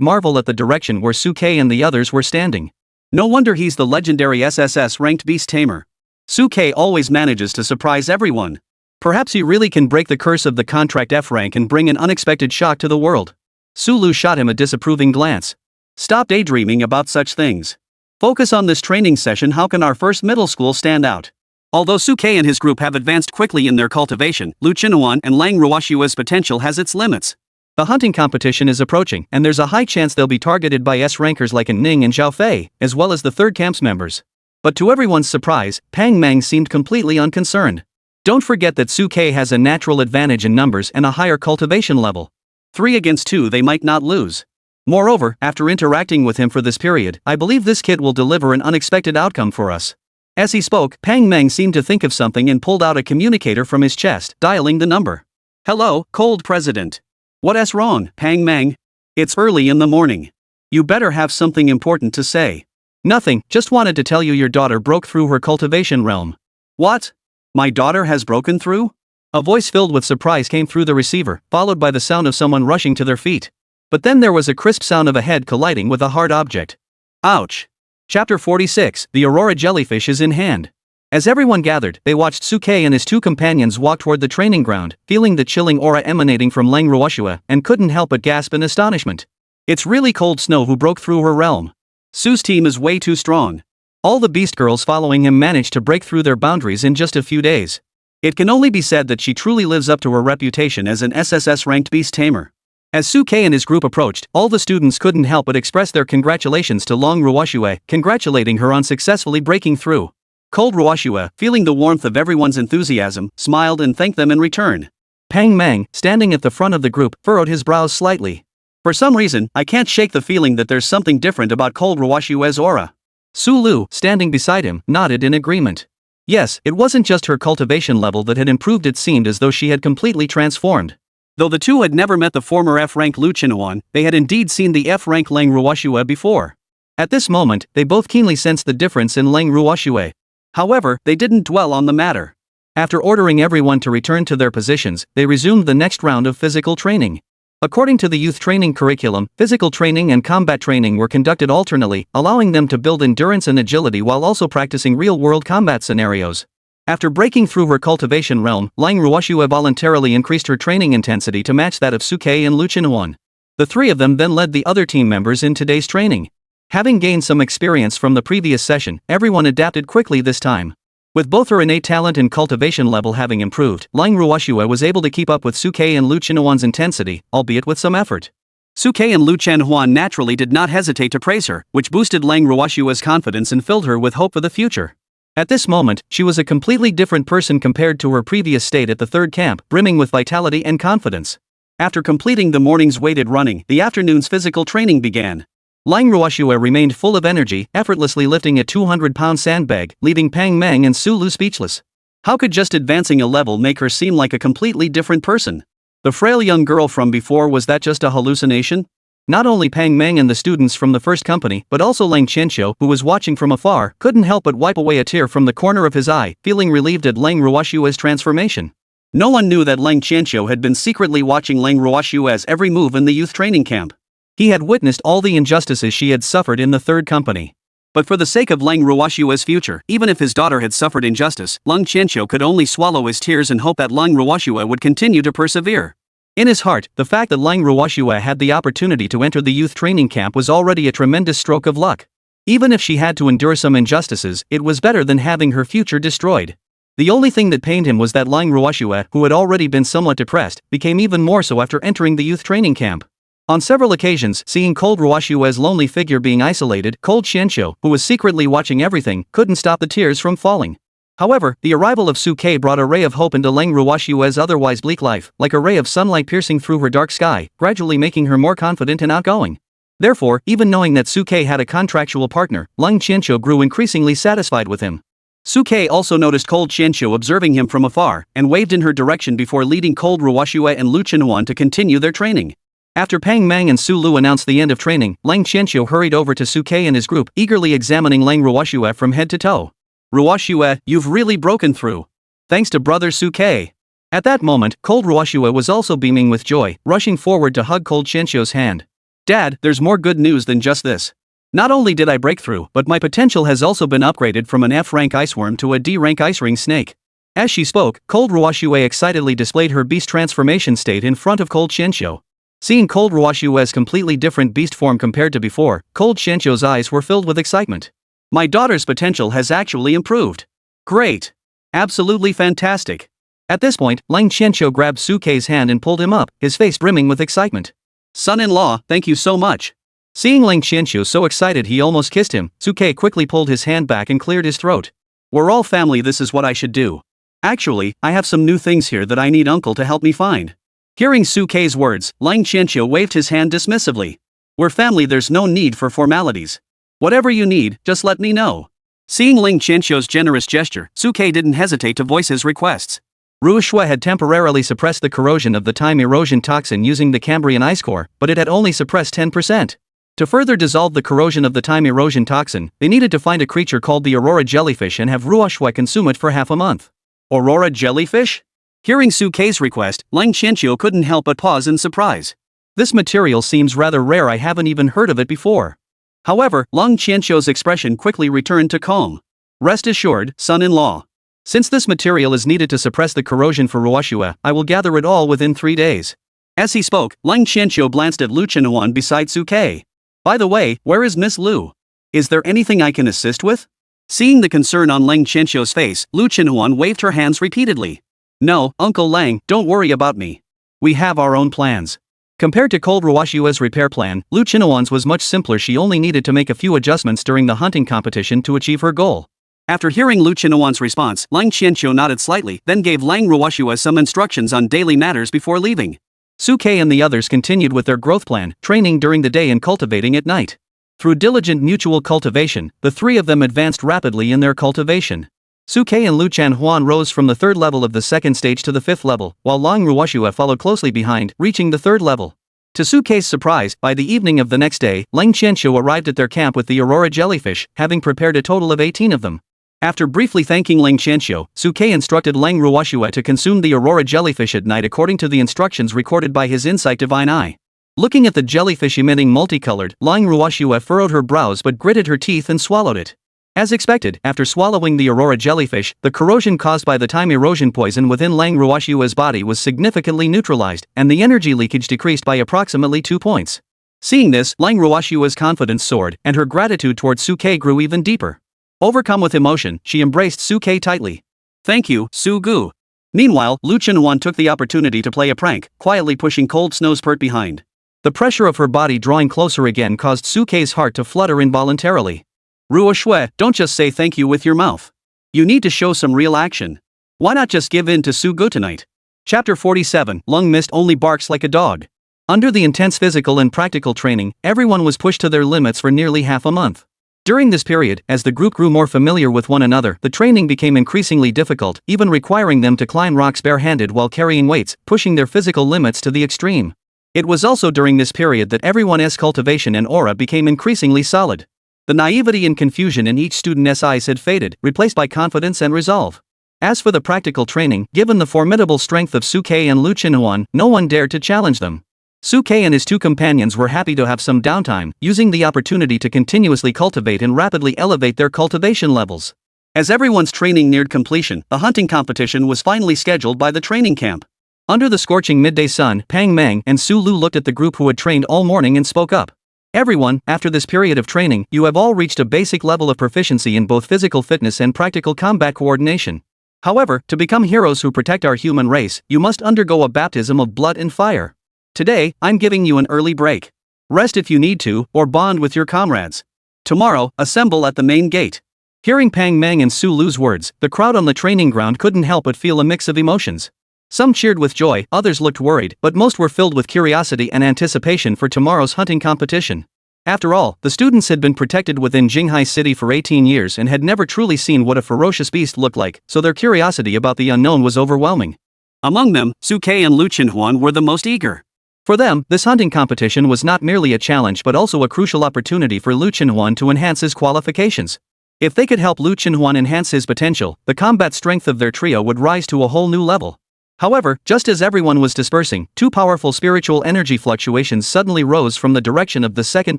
marvel at the direction where Suke and the others were standing. No wonder he's the legendary SSS-ranked beast tamer. Suke always manages to surprise everyone. Perhaps he really can break the curse of the contract F rank and bring an unexpected shock to the world. Sulu shot him a disapproving glance. Stop daydreaming about such things. Focus on this training session. How can our first middle school stand out? Although Suke and his group have advanced quickly in their cultivation, Lu Qinuan and Lang Ruoshua's potential has its limits. The hunting competition is approaching, and there's a high chance they'll be targeted by S-rankers like Ning and Zhao Fei, as well as the third camp's members. But to everyone's surprise, Pang Meng seemed completely unconcerned. Don't forget that Suke has a natural advantage in numbers and a higher cultivation level. 3 against 2, they might not lose. Moreover, after interacting with him for this period, I believe this kid will deliver an unexpected outcome for us. As he spoke, Pang Meng seemed to think of something and pulled out a communicator from his chest, dialing the number. Hello, Cold President. What's wrong, Pang Meng? It's early in the morning. You better have something important to say. Nothing, just wanted to tell you your daughter broke through her cultivation realm. What? My daughter has broken through? A voice filled with surprise came through the receiver, followed by the sound of someone rushing to their feet. But then there was a crisp sound of a head colliding with a hard object. Ouch. Chapter 46, The Aurora Jellyfish is in hand. As everyone gathered, they watched Suke and his two companions walk toward the training ground, feeling the chilling aura emanating from Lang Ruoshua, and couldn't help but gasp in astonishment. It's really Cold Snow who broke through her realm. Su's team is way too strong. All the beast girls following him managed to break through their boundaries in just a few days. It can only be said that she truly lives up to her reputation as an SSS-ranked beast tamer. As Suke and his group approached, all the students couldn't help but express their congratulations to Lang Ruoshua, congratulating her on successfully breaking through. Cold Ruoshua, feeling the warmth of everyone's enthusiasm, smiled and thanked them in return. Pang Meng, standing at the front of the group, furrowed his brows slightly. For some reason, I can't shake the feeling that there's something different about Cold Ruoshua's aura. Su Lu, standing beside him, nodded in agreement. Yes, it wasn't just her cultivation level that had improved, it seemed as though she had completely transformed. Though the two had never met the former F-rank Lu Qinuan, they had indeed seen the F-rank Lang Ruoshua before. At this moment, they both keenly sensed the difference in Lang Ruoshua. However, they didn't dwell on the matter. After ordering everyone to return to their positions, they resumed the next round of physical training. According to the youth training curriculum, physical training and combat training were conducted alternately, allowing them to build endurance and agility while also practicing real-world combat scenarios. After breaking through her cultivation realm, Lang Ruoshua voluntarily increased her training intensity to match that of Suke and Lu Qinuan. The three of them then led the other team members in today's training. Having gained some experience from the previous session, everyone adapted quickly this time. With both her innate talent and cultivation level having improved, Lang Ruoshua was able to keep up with Suke and Lu Qinuan's intensity, albeit with some effort. Suke and Lu Qinuan naturally did not hesitate to praise her, which boosted Lang Ruoshua's confidence and filled her with hope for the future. At this moment, she was a completely different person compared to her previous state at the third camp, brimming with vitality and confidence. After completing the morning's weighted running, the afternoon's physical training began. Lang Ruoshua remained full of energy, effortlessly lifting a 200-pound sandbag, leaving Pang Meng and Su Lu speechless. How could just advancing a level make her seem like a completely different person? The frail young girl from before, was that just a hallucination? Not only Pang Meng and the students from the first company, but also Lang Qianqiu, who was watching from afar, couldn't help but wipe away a tear from the corner of his eye, feeling relieved at Lang Ruoshua's transformation. No one knew that Lang Qianqiu had been secretly watching Lang Ruoshua's every move in the youth training camp. He had witnessed all the injustices she had suffered in the third company. But for the sake of Lang Ruoshua's future, even if his daughter had suffered injustice, Lang Qianqiu could only swallow his tears and hope that Lang Ruoshua would continue to persevere. In his heart, the fact that Lang Ruoshua had the opportunity to enter the youth training camp was already a tremendous stroke of luck. Even if she had to endure some injustices, it was better than having her future destroyed. The only thing that pained him was that Lang Ruoshua, who had already been somewhat depressed, became even more so after entering the youth training camp. On several occasions, seeing Cold Ruoshua's lonely figure being isolated, Cold Qianqiu, who was secretly watching everything, couldn't stop the tears from falling. However, the arrival of Su-Kei brought a ray of hope into Lang Ruoshua's otherwise bleak life, like a ray of sunlight piercing through her dark sky, gradually making her more confident and outgoing. Therefore, even knowing that Su-Kei had a contractual partner, Lang Qianqiu grew increasingly satisfied with him. Su-Kei also noticed Cold Qianqiu observing him from afar, and waved in her direction before leading Cold Ruoshua and Lu Chenhuan to continue their training. After Pang Mang and Su Lu announced the end of training, Lang Qianqiu hurried over to Su-Kei and his group, eagerly examining Lang Ruoshua from head to toe. Ruoshua, you've really broken through. Thanks to brother Su-Kei. At that moment, Cold Ruoshua was also beaming with joy, rushing forward to hug Cold Qianqiu's hand. Dad, there's more good news than just this. Not only did I break through, but my potential has also been upgraded from an F-rank iceworm to a D-rank ice ring snake. As she spoke, Cold Ruoshua excitedly displayed her beast transformation state in front of Cold Qianqiu. Seeing Cold Ruoshua's completely different beast form compared to before, Cold Qianqiu's eyes were filled with excitement. My daughter's potential has actually improved. Great. Absolutely fantastic. At this point, Lang Qianqiu grabbed Su-Kei's hand and pulled him up, his face brimming with excitement. Son-in-law, thank you so much. Seeing Lang Qianqiu so excited he almost kissed him, Su-Kei quickly pulled his hand back and cleared his throat. We're all family, this is what I should do. Actually, I have some new things here that I need uncle to help me find. Hearing Su-Kei's words, Lang Qianqiu waved his hand dismissively. We're family, there's no need for formalities. Whatever you need, just let me know. Seeing Lang Qianqiu's generous gesture, Su-Kei didn't hesitate to voice his requests. Ruoshua had temporarily suppressed the corrosion of the time erosion toxin using the Cambrian ice core, but it had only suppressed 10%. To further dissolve the corrosion of the time erosion toxin, they needed to find a creature called the Aurora Jellyfish and have Ruoshua consume it for half a month. Aurora Jellyfish? Hearing Su-Kei's request, Lang Qianqiu couldn't help but pause in surprise. This material seems rather rare, I haven't even heard of it before. However, Lang Qianqiu's expression quickly returned to calm. Rest assured, son-in-law. Since this material is needed to suppress the corrosion for Ruoshua, I will gather it all within 3 days. As he spoke, Lang Qianqiu glanced at Lu Chenhuan beside Su-Kei. By the way, where is Miss Lu? Is there anything I can assist with? Seeing the concern on Lang Qianqiu's face, Lu Chenhuan waved her hands repeatedly. No, Uncle Lang, don't worry about me. We have our own plans. Compared to Cold Ruoshua's repair plan, Lu Chenhuan's was much simpler. She only needed to make a few adjustments during the hunting competition to achieve her goal. After hearing Lu Chenhuan's response, Lang Qianqiu nodded slightly, then gave Lang Ruoshua some instructions on daily matters before leaving. Su-Kei and the others continued with their growth plan, training during the day and cultivating at night. Through diligent mutual cultivation, the three of them advanced rapidly in their cultivation. Su-Kei and Lu Chenhuan rose from the 3rd level of the 2nd stage to the 5th level, while Lang Ruoshua followed closely behind, reaching the 3rd level. To Su-Kei's surprise, by the evening of the next day, Lang Qianqiu arrived at their camp with the Aurora Jellyfish, having prepared a total of 18 of them. After briefly thanking Lang Qianqiu, Su-Kei instructed Lang Ruoshua to consume the Aurora Jellyfish at night according to the instructions recorded by his insight divine eye. Looking at the jellyfish emitting multicolored, Lang Ruoshua furrowed her brows but gritted her teeth and swallowed it. As expected, after swallowing the Aurora Jellyfish, the corrosion caused by the time erosion poison within Lang Ruoshua's body was significantly neutralized, and the energy leakage decreased by approximately 2 points. Seeing this, Lang Ruoshua's confidence soared, and her gratitude towards Su-Kei grew even deeper. Overcome with emotion, she embraced Su-Kei tightly. Thank you, Su-Gu. Meanwhile, Lu Chenhuan took the opportunity to play a prank, quietly pushing Cold Snow's pert behind. The pressure of her body drawing closer again caused Su-Kei's heart to flutter involuntarily. Ruoshua, don't just say thank you with your mouth. You need to show some real action. Why not just give in to Su-Gu tonight? Chapter 47, Lung Mist only barks like a dog. Under the intense physical and practical training, everyone was pushed to their limits for nearly half a month. During this period, as the group grew more familiar with one another, the training became increasingly difficult, even requiring them to climb rocks barehanded while carrying weights, pushing their physical limits to the extreme. It was also during this period that everyone's cultivation and aura became increasingly solid. The naivety and confusion in each student's eyes had faded, replaced by confidence and resolve. As for the practical training, given the formidable strength of Suke and Lu Chinhuan, no one dared to challenge them. Suke and his two companions were happy to have some downtime, using the opportunity to continuously cultivate and rapidly elevate their cultivation levels. As everyone's training neared completion, the hunting competition was finally scheduled by the training camp. Under the scorching midday sun, Pang Mang and Su Lu looked at the group who had trained all morning and spoke up. Everyone, after this period of training, you have all reached a basic level of proficiency in both physical fitness and practical combat coordination. However, to become heroes who protect our human race, you must undergo a baptism of blood and fire. Today, I'm giving you an early break. Rest if you need to, or bond with your comrades. Tomorrow, assemble at the main gate. Hearing Pang Mang and Su Lu's words, the crowd on the training ground couldn't help but feel a mix of emotions. Some cheered with joy, others looked worried, but most were filled with curiosity and anticipation for tomorrow's hunting competition. After all, the students had been protected within Jinghai City for 18 years and had never truly seen what a ferocious beast looked like, so their curiosity about the unknown was overwhelming. Among them, Suke and Lu Chinhuan were the most eager. For them, this hunting competition was not merely a challenge but also a crucial opportunity for Lu Chinhuan to enhance his qualifications. If they could help Lu Chinhuan enhance his potential, the combat strength of their trio would rise to a whole new level. However, just as everyone was dispersing, two powerful spiritual energy fluctuations suddenly rose from the direction of the 2nd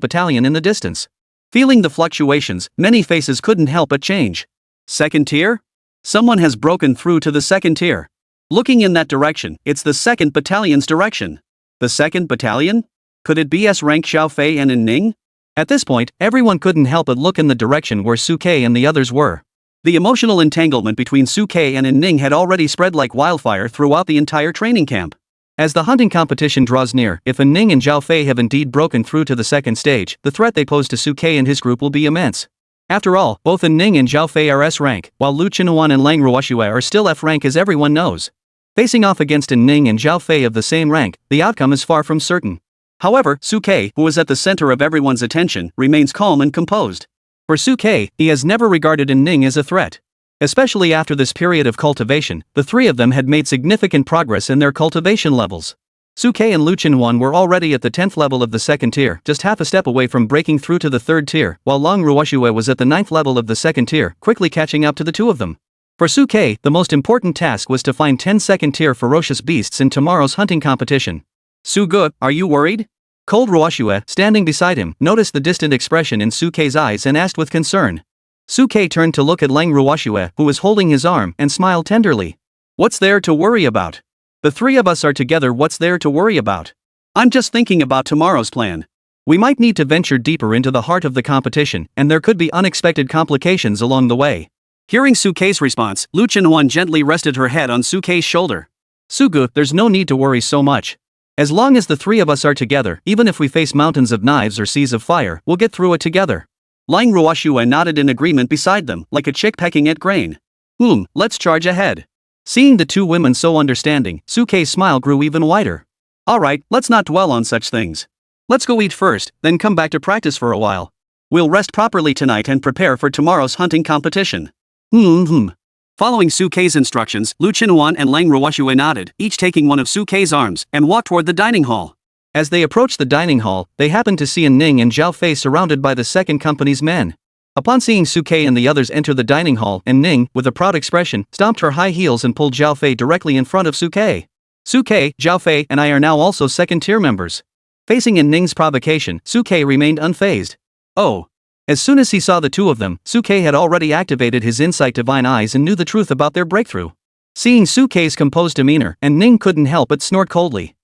Battalion in the distance. Feeling the fluctuations, many faces couldn't help but change. Second tier? Someone has broken through to the 2nd tier. Looking in that direction, it's the 2nd Battalion's direction. The 2nd Battalion? Could it be S-Rank Xiao Fei and In Ning? At this point, everyone couldn't help but look in the direction where Suke and the others were. The emotional entanglement between Suke and In Ning had already spread like wildfire throughout the entire training camp. As the hunting competition draws near, if In Ning and Xiao Fei have indeed broken through to the 2nd stage, the threat they pose to Suke and his group will be immense. After all, both In Ning and Xiao Fei are S-Rank, while Lu Chinhuan and Lang Ruoxue are still F-Rank as everyone knows. Facing off against In Ning and Xiao Fei of the same rank, the outcome is far from certain. However, Suke, who is at the center of everyone's attention, remains calm and composed. For Suke, he has never regarded In Ning as a threat. Especially after this period of cultivation, the three of them had made significant progress in their cultivation levels. Suke and Lu Chinhuan were already at the 10th level of the 2nd tier, just half a step away from breaking through to the 3rd tier, while Lang Ruoxue was at the 9th level of the 2nd tier, quickly catching up to the two of them. For Suke, the most important task was to find 10 2nd-tier ferocious beasts in tomorrow's hunting competition. Suge, are you worried? Cold Ruoxue, standing beside him, noticed the distant expression in Suke's eyes and asked with concern. Suke turned to look at Lang Ruoxue, who was holding his arm, and smiled tenderly. What's there to worry about? The three of us are together, what's there to worry about? I'm just thinking about tomorrow's plan. We might need to venture deeper into the heart of the competition, and there could be unexpected complications along the way. Hearing Suke's response, Lu Chinhuan gently rested her head on Suke's shoulder. Sugu, there's no need to worry so much. As long as the three of us are together, even if we face mountains of knives or seas of fire, we'll get through it together. Lang Ruoxue nodded in agreement beside them, like a chick pecking at grain. Let's charge ahead. Seeing the two women so understanding, Suke's smile grew even wider. Alright, let's not dwell on such things. Let's go eat first, then come back to practice for a while. We'll rest properly tonight and prepare for tomorrow's hunting competition. Following Suke's instructions, Lu Chinhuan and Lang Ruoxue nodded, each taking one of Suke's arms, and walked toward the dining hall. As they approached the dining hall, they happened to see In Ning and Xiao Fei surrounded by the 2nd Company's men. Upon seeing Suke and the others enter the dining hall, In Ning, with a proud expression, stomped her high heels and pulled Xiao Fei directly in front of Suke. Suke, Xiao Fei, and I are now also 2nd-tier members. Facing In Ning's provocation, Suke remained unfazed. Oh. As soon as he saw the two of them, Suke had already activated his insight divine eyes and knew the truth about their breakthrough. Seeing Suke's composed demeanor, and Ning couldn't help but snort coldly.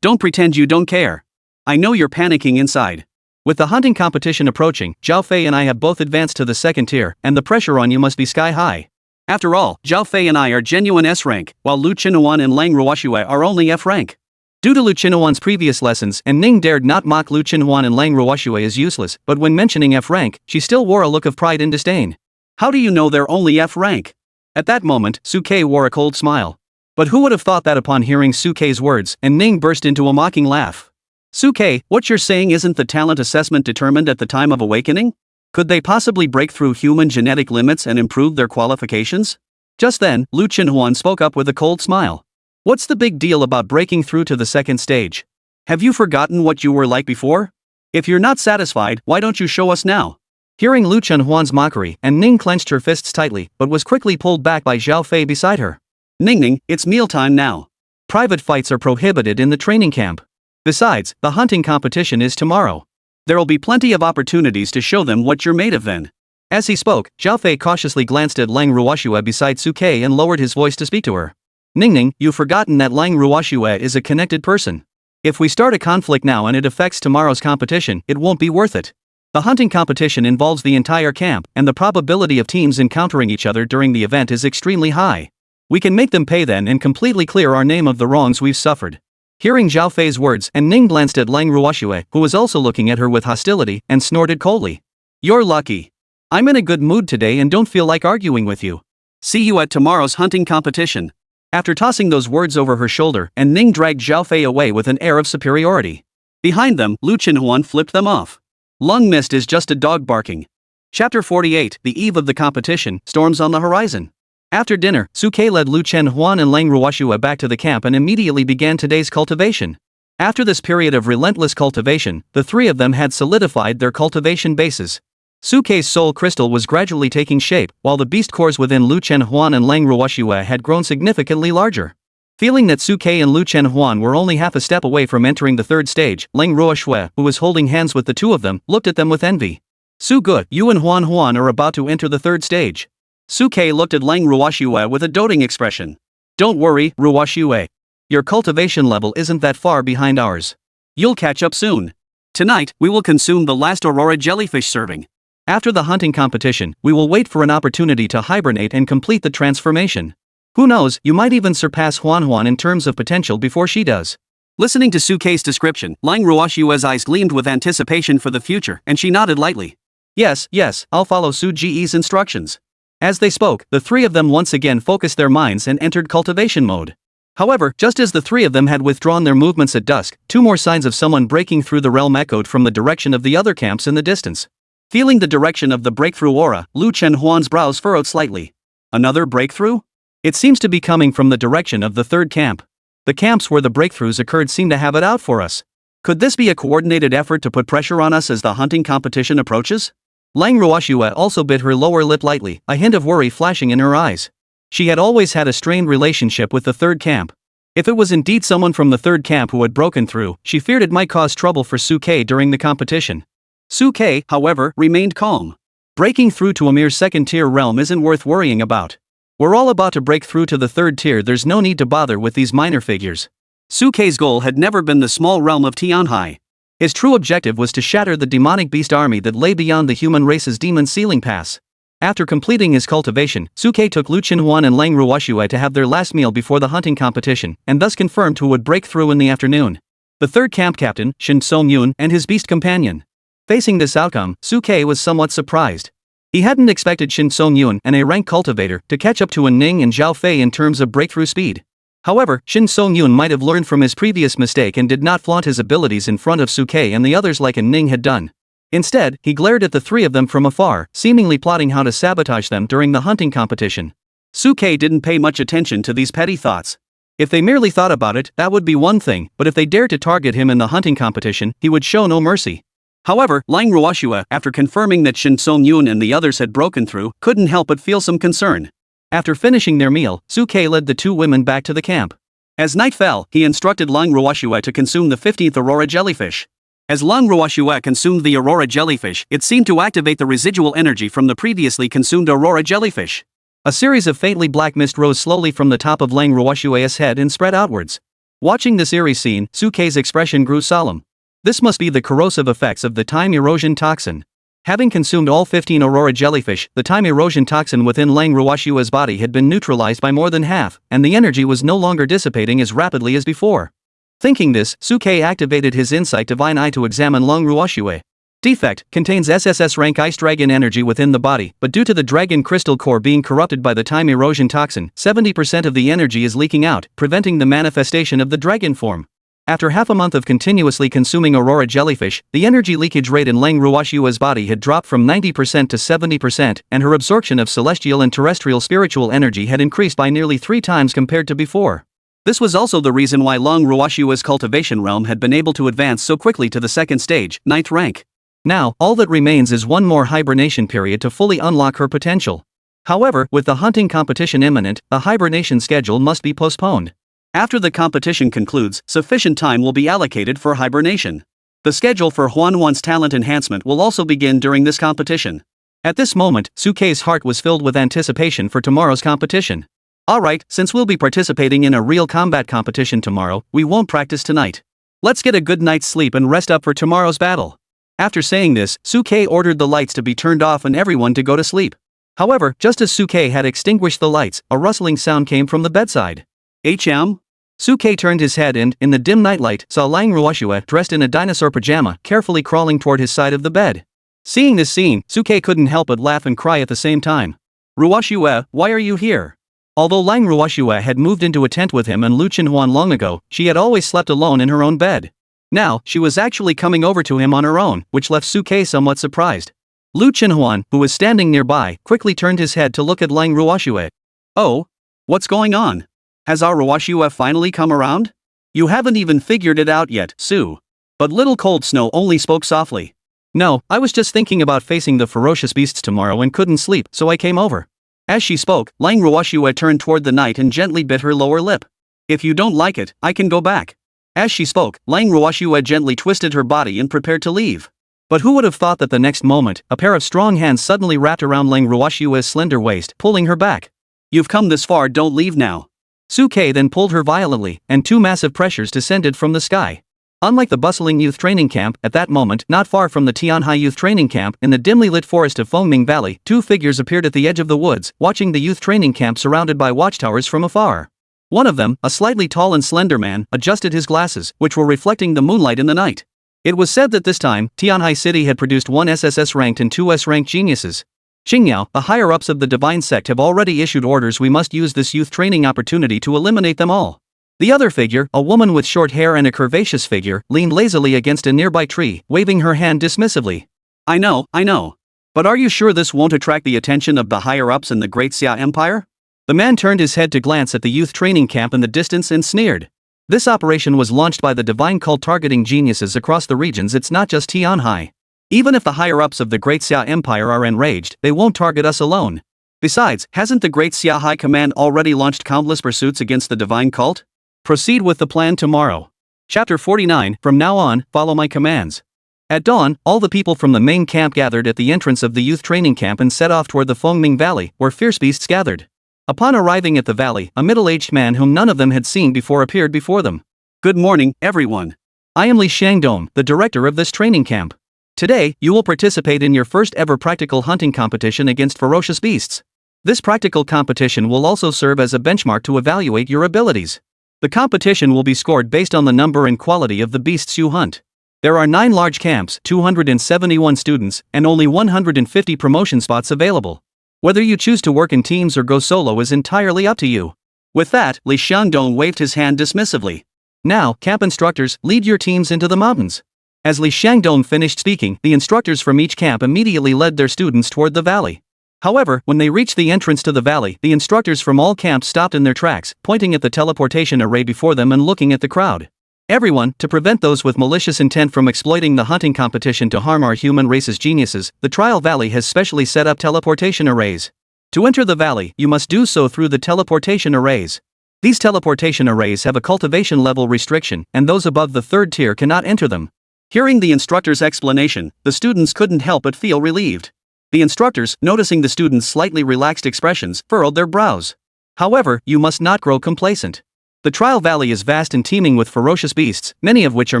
Don't pretend you don't care. I know you're panicking inside. With the hunting competition approaching, Xiao Fei and I have both advanced to the 2nd tier, and the pressure on you must be sky high. After all, Xiao Fei and I are genuine S-Rank, while Lu Chinhuan and Lang Ruoxue are only F-Rank. Due to Lu Chinhuan's previous lessons, and Ning dared not mock Lu Chinhuan and Lang Ruoxue as useless, but when mentioning F-Rank, she still wore a look of pride and disdain. How do you know they're only F-Rank? At that moment, Suke wore a cold smile. But who would have thought that upon hearing Suke's words, and Ning burst into a mocking laugh. Suke, what you're saying isn't the talent assessment determined at the time of awakening? Could they possibly break through human genetic limits and improve their qualifications? Just then, Lu Chenhuan spoke up with a cold smile. What's the big deal about breaking through to the second stage? Have you forgotten what you were like before? If you're not satisfied, why don't you show us now? Hearing Lu Chenhuan's mockery, and Ning clenched her fists tightly, but was quickly pulled back by Zhao Fei beside her. Ning, it's mealtime now. Private fights are prohibited in the training camp. Besides, the hunting competition is tomorrow. There'll be plenty of opportunities to show them what you're made of then. As he spoke, Zhao Fei cautiously glanced at Lang Ruoxue beside Su Ke and lowered his voice to speak to her. Ning, you've forgotten that Lang Ruoxue is a connected person. If we start a conflict now and it affects tomorrow's competition, it won't be worth it. The hunting competition involves the entire camp, and the probability of teams encountering each other during the event is extremely high. We can make them pay then and completely clear our name of the wrongs we've suffered. Hearing Zhao Fei's words, and Ning glanced at Lang Ruoxue, who was also looking at her with hostility, and snorted coldly. You're lucky. I'm in a good mood today and don't feel like arguing with you. See you at tomorrow's hunting competition. After tossing those words over her shoulder, and Ning dragged Zhao Fei away with an air of superiority. Behind them, Lu Chenhuan flipped them off. Lung mist is just a dog barking. Chapter 48, the eve of the competition, storms on the horizon. After dinner, Su Ke led Lu Chenhuan and Lang Ruoxue back to the camp and immediately began today's cultivation. After this period of relentless cultivation, the three of them had solidified their cultivation bases. Su Ke's soul crystal was gradually taking shape, while the beast cores within Lu Chenhuan and Lang Ruoxue had grown significantly larger. Feeling that Su Ke and Lu Chenhuan were only half a step away from entering the third stage, Lang Ruoxue, who was holding hands with the two of them, looked at them with envy. Su Ge, you and Huan are about to enter the third stage. Su Ke looked at Lang Ruoxue with a doting expression. Don't worry, Ruoxue. Your cultivation level isn't that far behind ours. You'll catch up soon. Tonight, we will consume the last Aurora jellyfish serving. After the hunting competition, we will wait for an opportunity to hibernate and complete the transformation. Who knows, you might even surpass Huan in terms of potential before she does. Listening to Su Ke's description, Lang Ruoxue's eyes gleamed with anticipation for the future, and she nodded lightly. Yes, I'll follow Su Ge's instructions. As they spoke, the three of them once again focused their minds and entered cultivation mode. However, just as the three of them had withdrawn their movements at dusk, two more signs of someone breaking through the realm echoed from the direction of the other camps in the distance. Feeling the direction of the breakthrough aura, Lu Chenhuan's brows furrowed slightly. Another breakthrough? It seems to be coming from the direction of the third camp. The camps where the breakthroughs occurred seem to have it out for us. Could this be a coordinated effort to put pressure on us as the hunting competition approaches? Lang Ruoxue also bit her lower lip lightly, a hint of worry flashing in her eyes. She had always had a strained relationship with the third camp. If it was indeed someone from the third camp who had broken through, she feared it might cause trouble for Su Ke during the competition. Su Ke, however, remained calm. Breaking through to a mere second-tier realm isn't worth worrying about. We're all about to break through to the third tier, there's no need to bother with these minor figures. Su Ke's goal had never been the small realm of Tianhai. His true objective was to shatter the demonic beast army that lay beyond the human race's demon ceiling pass. After completing his cultivation, Su Ke took Lu Chenhuan and Lang Ruoxue to have their last meal before the hunting competition, and thus confirmed who would break through in the afternoon. The third camp captain, Shin Song-yun, and his beast companion. Facing this outcome, Su Ke was somewhat surprised. He hadn't expected Shin Song-yun, an A-rank cultivator, to catch up to Ning and Zhao Fei in terms of breakthrough speed. However, Shin Song-yun might have learned from his previous mistake and did not flaunt his abilities in front of Su Ke and the others like Ning had done. Instead, he glared at the three of them from afar, seemingly plotting how to sabotage them during the hunting competition. Su Ke didn't pay much attention to these petty thoughts. If they merely thought about it, that would be one thing, but if they dared to target him in the hunting competition, he would show no mercy. However, Lang Ruoxue, after confirming that Shin Song-yun and the others had broken through, couldn't help but feel some concern. After finishing their meal, Su Ke led the two women back to the camp. As night fell, he instructed Lang Ruoxue to consume the 15th Aurora jellyfish. As Lang Ruoxue consumed the Aurora jellyfish, it seemed to activate the residual energy from the previously consumed Aurora jellyfish. A series of faintly black mist rose slowly from the top of Lang Ruoxue's head and spread outwards. Watching this eerie scene, Su Ke's expression grew solemn. This must be the corrosive effects of the time erosion toxin. Having consumed all 15 Aurora jellyfish, the time erosion toxin within Lang Ruoxue's body had been neutralized by more than half, and the energy was no longer dissipating as rapidly as before. Thinking this, Su Ke activated his Insight Divine Eye to examine Lang Ruoxue. Defect, contains SSS-Rank Ice Dragon energy within the body, but due to the Dragon Crystal Core being corrupted by the time erosion toxin, 70% of the energy is leaking out, preventing the manifestation of the dragon form. After half a month of continuously consuming aurora jellyfish, the energy leakage rate in Lang Ruoshua's body had dropped from 90% to 70%, and her absorption of celestial and terrestrial spiritual energy had increased by nearly 3 times compared to before. This was also the reason why Lang Ruoshua's cultivation realm had been able to advance so quickly to the second stage, 9th rank. Now, all that remains is one more hibernation period to fully unlock her potential. However, with the hunting competition imminent, the hibernation schedule must be postponed. After the competition concludes, sufficient time will be allocated for hibernation. The schedule for Huanwan's talent enhancement will also begin during this competition. At this moment, Suke's heart was filled with anticipation for tomorrow's competition. Alright, since we'll be participating in a real combat competition tomorrow, we won't practice tonight. Let's get a good night's sleep and rest up for tomorrow's battle. After saying this, Suke ordered the lights to be turned off and everyone to go to sleep. However, just as Suke had extinguished the lights, a rustling sound came from the bedside. HM? Suke turned his head and, in the dim nightlight, saw Lang Ruoshua dressed in a dinosaur pajama, carefully crawling toward his side of the bed. Seeing this scene, Suke couldn't help but laugh and cry at the same time. Ruoshua, why are you here? Although Lang Ruoshua had moved into a tent with him and Lu Chenhuan long ago, she had always slept alone in her own bed. Now, she was actually coming over to him on her own, which left Suke somewhat surprised. Lu Chenhuan, who was standing nearby, quickly turned his head to look at Lang Ruoshua. Oh? What's going on? Has our Ruoshua finally come around? You haven't even figured it out yet, Su. But little Cold Snow only spoke softly. No, I was just thinking about facing the ferocious beasts tomorrow and couldn't sleep, so I came over. As she spoke, Lang Ruoshua turned toward the night and gently bit her lower lip. If you don't like it, I can go back. As she spoke, Lang Ruoshua gently twisted her body and prepared to leave. But who would have thought that the next moment, a pair of strong hands suddenly wrapped around Lang Ruoshua's slender waist, pulling her back. You've come this far, don't leave now. Suke then pulled her violently, and 2 massive pressures descended from the sky. Unlike the bustling youth training camp, at that moment, not far from the Tianhai youth training camp, in the dimly lit forest of Fengming Valley, 2 figures appeared at the edge of the woods, watching the youth training camp surrounded by watchtowers from afar. One of them, a slightly tall and slender man, adjusted his glasses, which were reflecting the moonlight in the night. It was said that this time, Tianhai City had produced 1 SSS-ranked and 2 S-ranked geniuses. Qingyao, the higher-ups of the divine sect have already issued orders we must use this youth training opportunity to eliminate them all. The other figure, a woman with short hair and a curvaceous figure, leaned lazily against a nearby tree, waving her hand dismissively. I know. But are you sure this won't attract the attention of the higher-ups in the Great Xia Empire? The man turned his head to glance at the youth training camp in the distance and sneered. This operation was launched by the divine cult targeting geniuses across the regions. It's not just Tianhai. Even if the higher-ups of the Great Xia Empire are enraged, they won't target us alone. Besides, hasn't the Great Xia High Command already launched countless pursuits against the divine cult? Proceed with the plan tomorrow. Chapter 49, From now on, follow my commands. At dawn, all the people from the main camp gathered at the entrance of the youth training camp and set off toward the Fengming Valley, where fierce beasts gathered. Upon arriving at the valley, a middle-aged man whom none of them had seen before appeared before them. Good morning, everyone. I am Li Shangdong, the director of this training camp. Today, you will participate in your first ever practical hunting competition against ferocious beasts. This practical competition will also serve as a benchmark to evaluate your abilities. The competition will be scored based on the number and quality of the beasts you hunt. There are 9 large camps, 271 students, and only 150 promotion spots available. Whether you choose to work in teams or go solo is entirely up to you. With that, Li Shangdong waved his hand dismissively. Now, camp instructors, lead your teams into the mountains. As Li Shangdong finished speaking, the instructors from each camp immediately led their students toward the valley. However, when they reached the entrance to the valley, the instructors from all camps stopped in their tracks, pointing at the teleportation array before them and looking at the crowd. Everyone, to prevent those with malicious intent from exploiting the hunting competition to harm our human race's geniuses, the Trial Valley has specially set up teleportation arrays. To enter the valley, you must do so through the teleportation arrays. These teleportation arrays have a cultivation level restriction, and those above the 3rd tier cannot enter them. Hearing the instructor's explanation, the students couldn't help but feel relieved. The instructors, noticing the students' slightly relaxed expressions, furrowed their brows. However, you must not grow complacent. The Trial Valley is vast and teeming with ferocious beasts, many of which are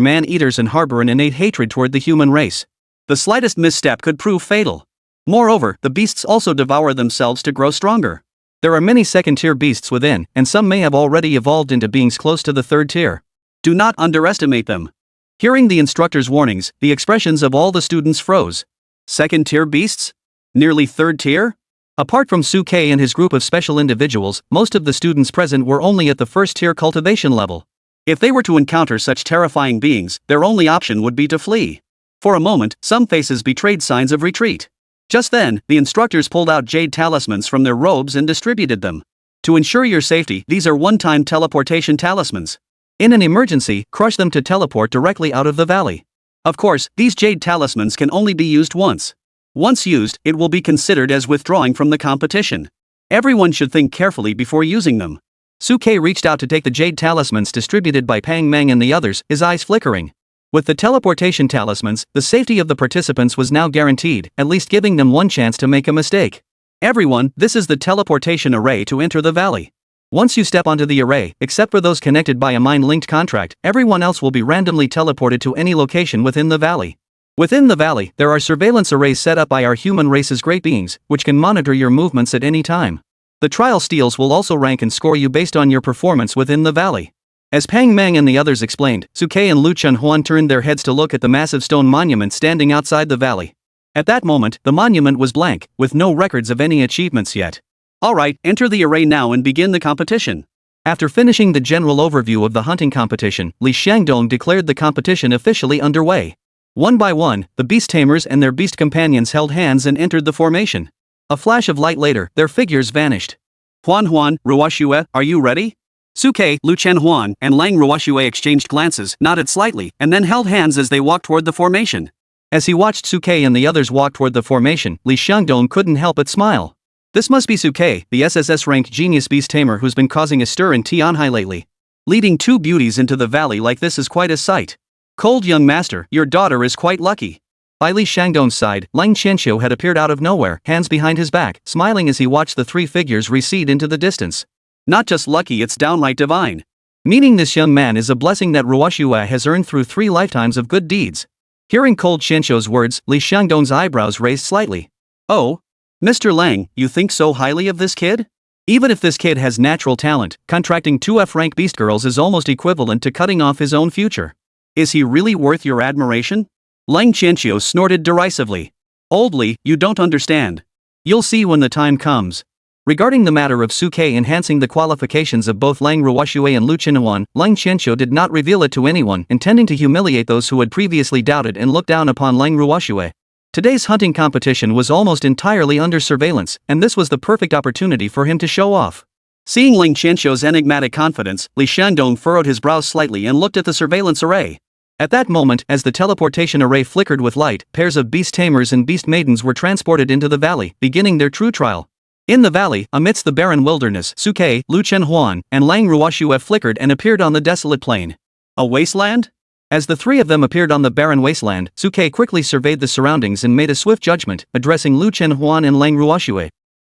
man-eaters and harbor an innate hatred toward the human race. The slightest misstep could prove fatal. Moreover, the beasts also devour themselves to grow stronger. There are many second-tier beasts within, and some may have already evolved into beings close to the 3rd tier. Do not underestimate them. Hearing the instructor's warnings, the expressions of all the students froze. 2nd-tier beasts? Nearly 3rd tier? Apart from Suke and his group of special individuals, most of the students present were only at the 1st tier cultivation level. If they were to encounter such terrifying beings, their only option would be to flee. For a moment, some faces betrayed signs of retreat. Just then, the instructors pulled out jade talismans from their robes and distributed them. To ensure your safety, these are one-time teleportation talismans. In an emergency, crush them to teleport directly out of the valley. Of course, these jade talismans can only be used once. Once used, it will be considered as withdrawing from the competition. Everyone should think carefully before using them. Suke reached out to take the jade talismans distributed by Pang Meng and the others, his eyes flickering. With the teleportation talismans, the safety of the participants was now guaranteed, at least giving them one chance to make a mistake. Everyone, this is the teleportation array to enter the valley. Once you step onto the array, except for those connected by a mind-linked contract, everyone else will be randomly teleported to any location within the valley. Within the valley, there are surveillance arrays set up by our human race's great beings, which can monitor your movements at any time. The trial steals will also rank and score you based on your performance within the valley. As Pang Meng and the others explained, Suke and Lu Chunhuan turned their heads to look at the massive stone monument standing outside the valley. At that moment, the monument was blank, with no records of any achievements yet. Alright, enter the array now and begin the competition. After finishing the general overview of the hunting competition, Li Xiangdong declared the competition officially underway. One by one, the beast tamers and their beast companions held hands and entered the formation. A flash of light later, their figures vanished. Huan, Ruoxue, are you ready? Suke, Lu Chenhuan, and Lang Ruoxue exchanged glances, nodded slightly, and then held hands as they walked toward the formation. As he watched Suke and the others walk toward the formation, Li Xiangdong couldn't help but smile. This must be Suke, the SSS-Rank genius beast tamer who's been causing a stir in Tianhai lately. Leading two beauties into the valley like this is quite a sight. Cold young master, your daughter is quite lucky. By Li Xiangdong's side, Lang Qianqiu had appeared out of nowhere, hands behind his back, smiling as he watched the three figures recede into the distance. Not just lucky, it's downright divine. Meaning this young man is a blessing that Ruoxue has earned through 3 lifetimes of good deeds. Hearing Cold Qianqiu's words, Li Xiangdong's eyebrows raised slightly. Oh? Mr. Lang, you think so highly of this kid? Even if this kid has natural talent, contracting 2 F-rank beast girls is almost equivalent to cutting off his own future. Is he really worth your admiration? Lang Qianqiu snorted derisively. Old Li, you don't understand. You'll see when the time comes. Regarding the matter of Suke enhancing the qualifications of both Lang Ruoxue and Lu Chenhuan, Lang Qianqiu did not reveal it to anyone, intending to humiliate those who had previously doubted and looked down upon Lang Ruoxue. Today's hunting competition was almost entirely under surveillance, and this was the perfect opportunity for him to show off. Seeing Lang Qianqiu's enigmatic confidence, Li Xiangdong furrowed his brows slightly and looked at the surveillance array. At that moment, as the teleportation array flickered with light, pairs of beast tamers and beast maidens were transported into the valley, beginning their true trial. In the valley, amidst the barren wilderness, Suke, Lu Chenhuan, and Lang Ruoxue flickered and appeared on the desolate plain. A wasteland? As the 3 of them appeared on the barren wasteland, Suke quickly surveyed the surroundings and made a swift judgment, addressing Lu Chenhuan and Lang Ruoxue.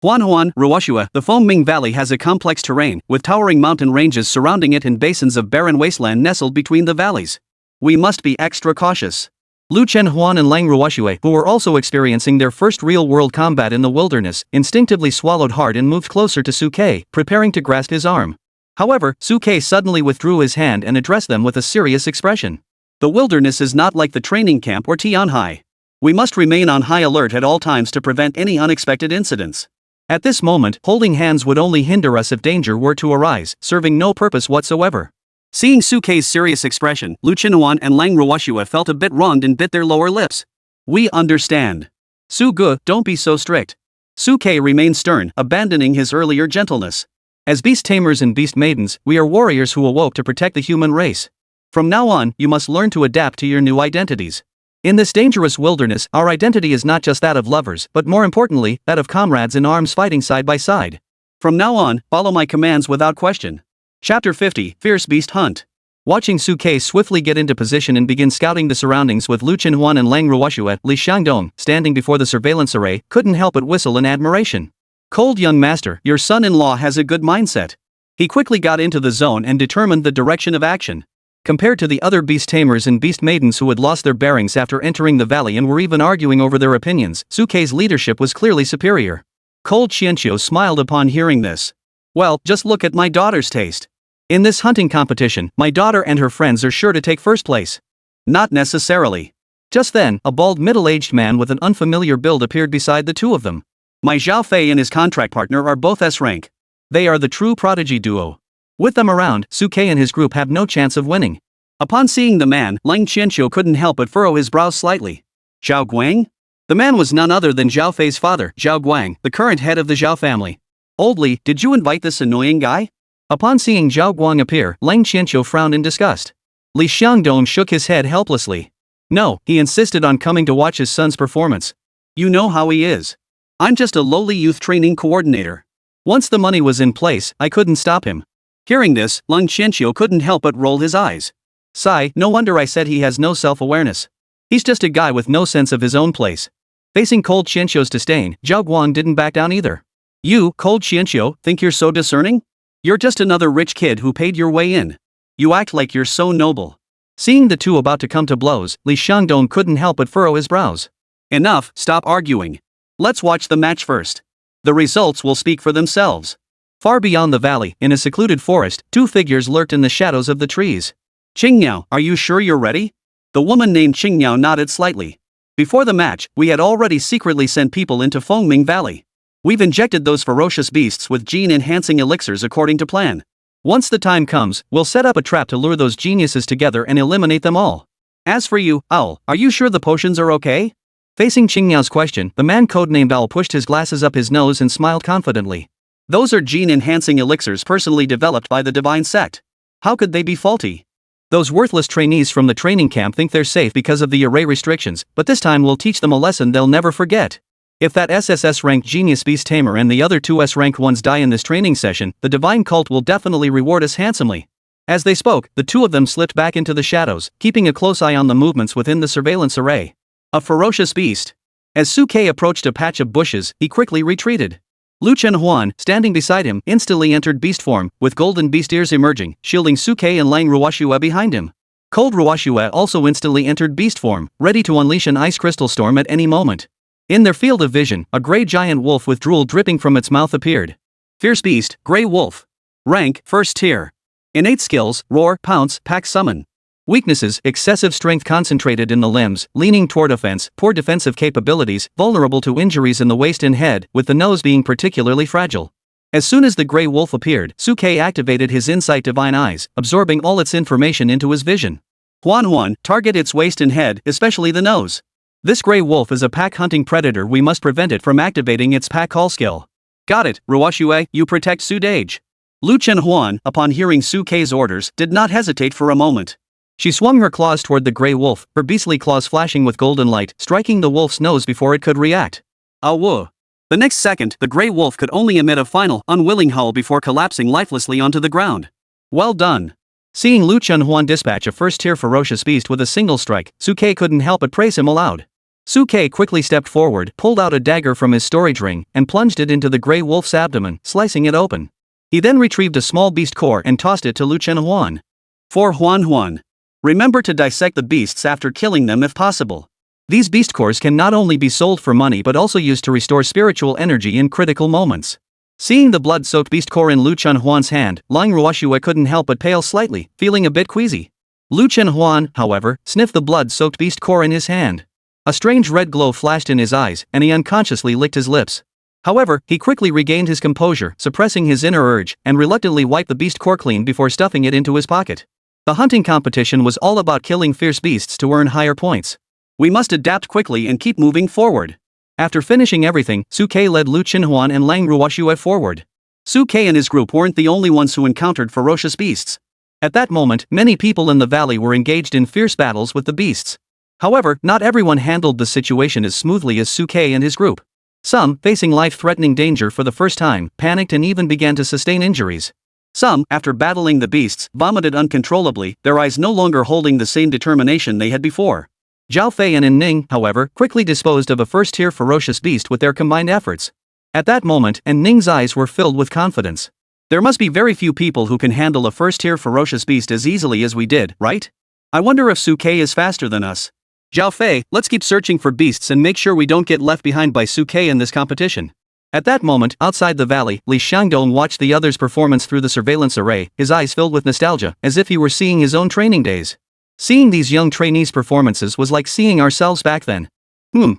Huan, Ruoxue, the Fengming Valley has a complex terrain, with towering mountain ranges surrounding it and basins of barren wasteland nestled between the valleys. We must be extra cautious. Lu Chenhuan and Lang Ruoxue, who were also experiencing their first real-world combat in the wilderness, instinctively swallowed hard and moved closer to Suke, preparing to grasp his arm. However, Suke suddenly withdrew his hand and addressed them with a serious expression. The wilderness is not like the training camp or Tianhai. We must remain on high alert at all times to prevent any unexpected incidents. At this moment, holding hands would only hinder us if danger were to arise, serving no purpose whatsoever. Seeing Suke's serious expression, Lu Chenhuan and Lang Ruoxue felt a bit wronged and bit their lower lips. We understand. Su Ge, don't be so strict. Suke remained stern, abandoning his earlier gentleness. As beast tamers and beast maidens, we are warriors who awoke to protect the human race. From now on, you must learn to adapt to your new identities. In this dangerous wilderness, our identity is not just that of lovers, but more importantly, that of comrades in arms fighting side by side. From now on, follow my commands without question. Chapter 50, Fierce Beast Hunt. Watching Suke swiftly get into position and begin scouting the surroundings with Lu Chenhuan and Lang Ruoxue, Li Xiangdong, standing before the surveillance array, couldn't help but whistle in admiration. Cold young master, your son-in-law has a good mindset. He quickly got into the zone and determined the direction of action. Compared to the other beast tamers and beast maidens who had lost their bearings after entering the valley and were even arguing over their opinions, Suke's leadership was clearly superior. Cold Qianqiu smiled upon hearing this. Well, just look at my daughter's taste. In this hunting competition, my daughter and her friends are sure to take first place. Not necessarily. Just then, a bald middle-aged man with an unfamiliar build appeared beside the 2 of them. My Zhao Fei and his contract partner are both S-rank. They are the true prodigy duo. With them around, Suke and his group have no chance of winning. Upon seeing the man, Lang Qianqiu couldn't help but furrow his brows slightly. Zhao Guang? The man was none other than Zhao Fei's father, Zhao Guang, the current head of the Zhao family. Old Li, did you invite this annoying guy? Upon seeing Zhao Guang appear, Lang Qianqiu frowned in disgust. Li Xiangdong shook his head helplessly. No, he insisted on coming to watch his son's performance. You know how he is. I'm just a lowly youth training coordinator. Once the money was in place, I couldn't stop him. Hearing this, Lang Qianqiu couldn't help but roll his eyes. Sigh, no wonder I said he has no self-awareness. He's just a guy with no sense of his own place. Facing cold Qianqiu's disdain, Zhao Guang didn't back down either. You, cold Qianqiu, think you're so discerning? You're just another rich kid who paid your way in. You act like you're so noble. Seeing the two about to come to blows, Li Xiangdong couldn't help but furrow his brows. Enough, stop arguing. Let's watch the match first. The results will speak for themselves. Far beyond the valley, in a secluded forest, two figures lurked in the shadows of the trees. Qingniao, are you sure you're ready? The woman named Qingniao nodded slightly. Before the match, we had already secretly sent people into Fengming Valley. We've injected those ferocious beasts with gene-enhancing elixirs according to plan. Once the time comes, we'll set up a trap to lure those geniuses together and eliminate them all. As for you, Owl, are you sure the potions are okay? Facing Qingniao's question, the man codenamed Owl pushed his glasses up his nose and smiled confidently. Those are gene-enhancing elixirs personally developed by the Divine Sect. How could they be faulty? Those worthless trainees from the training camp think they're safe because of the array restrictions, but this time we'll teach them a lesson they'll never forget. If that SSS-Rank genius beast tamer and the other two S-Rank ones die in this training session, the divine cult will definitely reward us handsomely. As they spoke, the two of them slipped back into the shadows, keeping a close eye on the movements within the surveillance array. A ferocious beast. As Suke approached a patch of bushes, he quickly retreated. Lu Chenhuan, standing beside him, instantly entered beast form, with golden beast ears emerging, shielding Suke and Lang Ruoxue behind him. Cold Ruoxue also instantly entered beast form, ready to unleash an ice crystal storm at any moment. In their field of vision, a grey giant wolf with drool dripping from its mouth appeared. Fierce beast, grey wolf. Rank, first tier. Innate skills, roar, pounce, pack summon. Weaknesses, excessive strength concentrated in the limbs, leaning toward offense, poor defensive capabilities, vulnerable to injuries in the waist and head, with the nose being particularly fragile. As soon as the grey wolf appeared, Suke activated his insight divine eyes, absorbing all its information into his vision. Huan, target its waist and head, especially the nose. This grey wolf is a pack hunting predator, we must prevent it from activating its pack call skill. Got it, Ruoxue, you protect Sudage. Lu Chenhuan, upon hearing Suke's orders, did not hesitate for a moment. She swung her claws toward the grey wolf, her beastly claws flashing with golden light, striking the wolf's nose before it could react. Awu. The next second, the grey wolf could only emit a final, unwilling howl before collapsing lifelessly onto the ground. Well done. Seeing Lu Chenhuan dispatch a first-tier ferocious beast with a single strike, Suke couldn't help but praise him aloud. Suke quickly stepped forward, pulled out a dagger from his storage ring, and plunged it into the grey wolf's abdomen, slicing it open. He then retrieved a small beast core and tossed it to Lu Chenhuan. For Huan. Remember to dissect the beasts after killing them if possible. These beast cores can not only be sold for money but also used to restore spiritual energy in critical moments. Seeing the blood-soaked beast core in Lu Chenhuan's hand, Lang Ruoxue couldn't help but pale slightly, feeling a bit queasy. Lu Chenhuan, however, sniffed the blood-soaked beast core in his hand. A strange red glow flashed in his eyes, and he unconsciously licked his lips. However, he quickly regained his composure, suppressing his inner urge, and reluctantly wiped the beast core clean before stuffing it into his pocket. The hunting competition was all about killing fierce beasts to earn higher points. We must adapt quickly and keep moving forward. After finishing everything, Suke led Lu Chenhuan and Lang Ruoxue forward. Suke and his group weren't the only ones who encountered ferocious beasts. At that moment, many people in the valley were engaged in fierce battles with the beasts. However, not everyone handled the situation as smoothly as Suke and his group. Some, facing life-threatening danger for the first time, panicked and even began to sustain injuries. Some, after battling the beasts, vomited uncontrollably, their eyes no longer holding the same determination they had before. Zhao Fei and Ning, however, quickly disposed of a first-tier ferocious beast with their combined efforts. At that moment, Ning's eyes were filled with confidence. There must be very few people who can handle a first-tier ferocious beast as easily as we did, right? I wonder if Suke is faster than us. Zhao Fei, let's keep searching for beasts and make sure we don't get left behind by Suke in this competition. At that moment, outside the valley, Li Xiangdong watched the others' performance through the surveillance array, his eyes filled with nostalgia, as if he were seeing his own training days. Seeing these young trainees' performances was like seeing ourselves back then.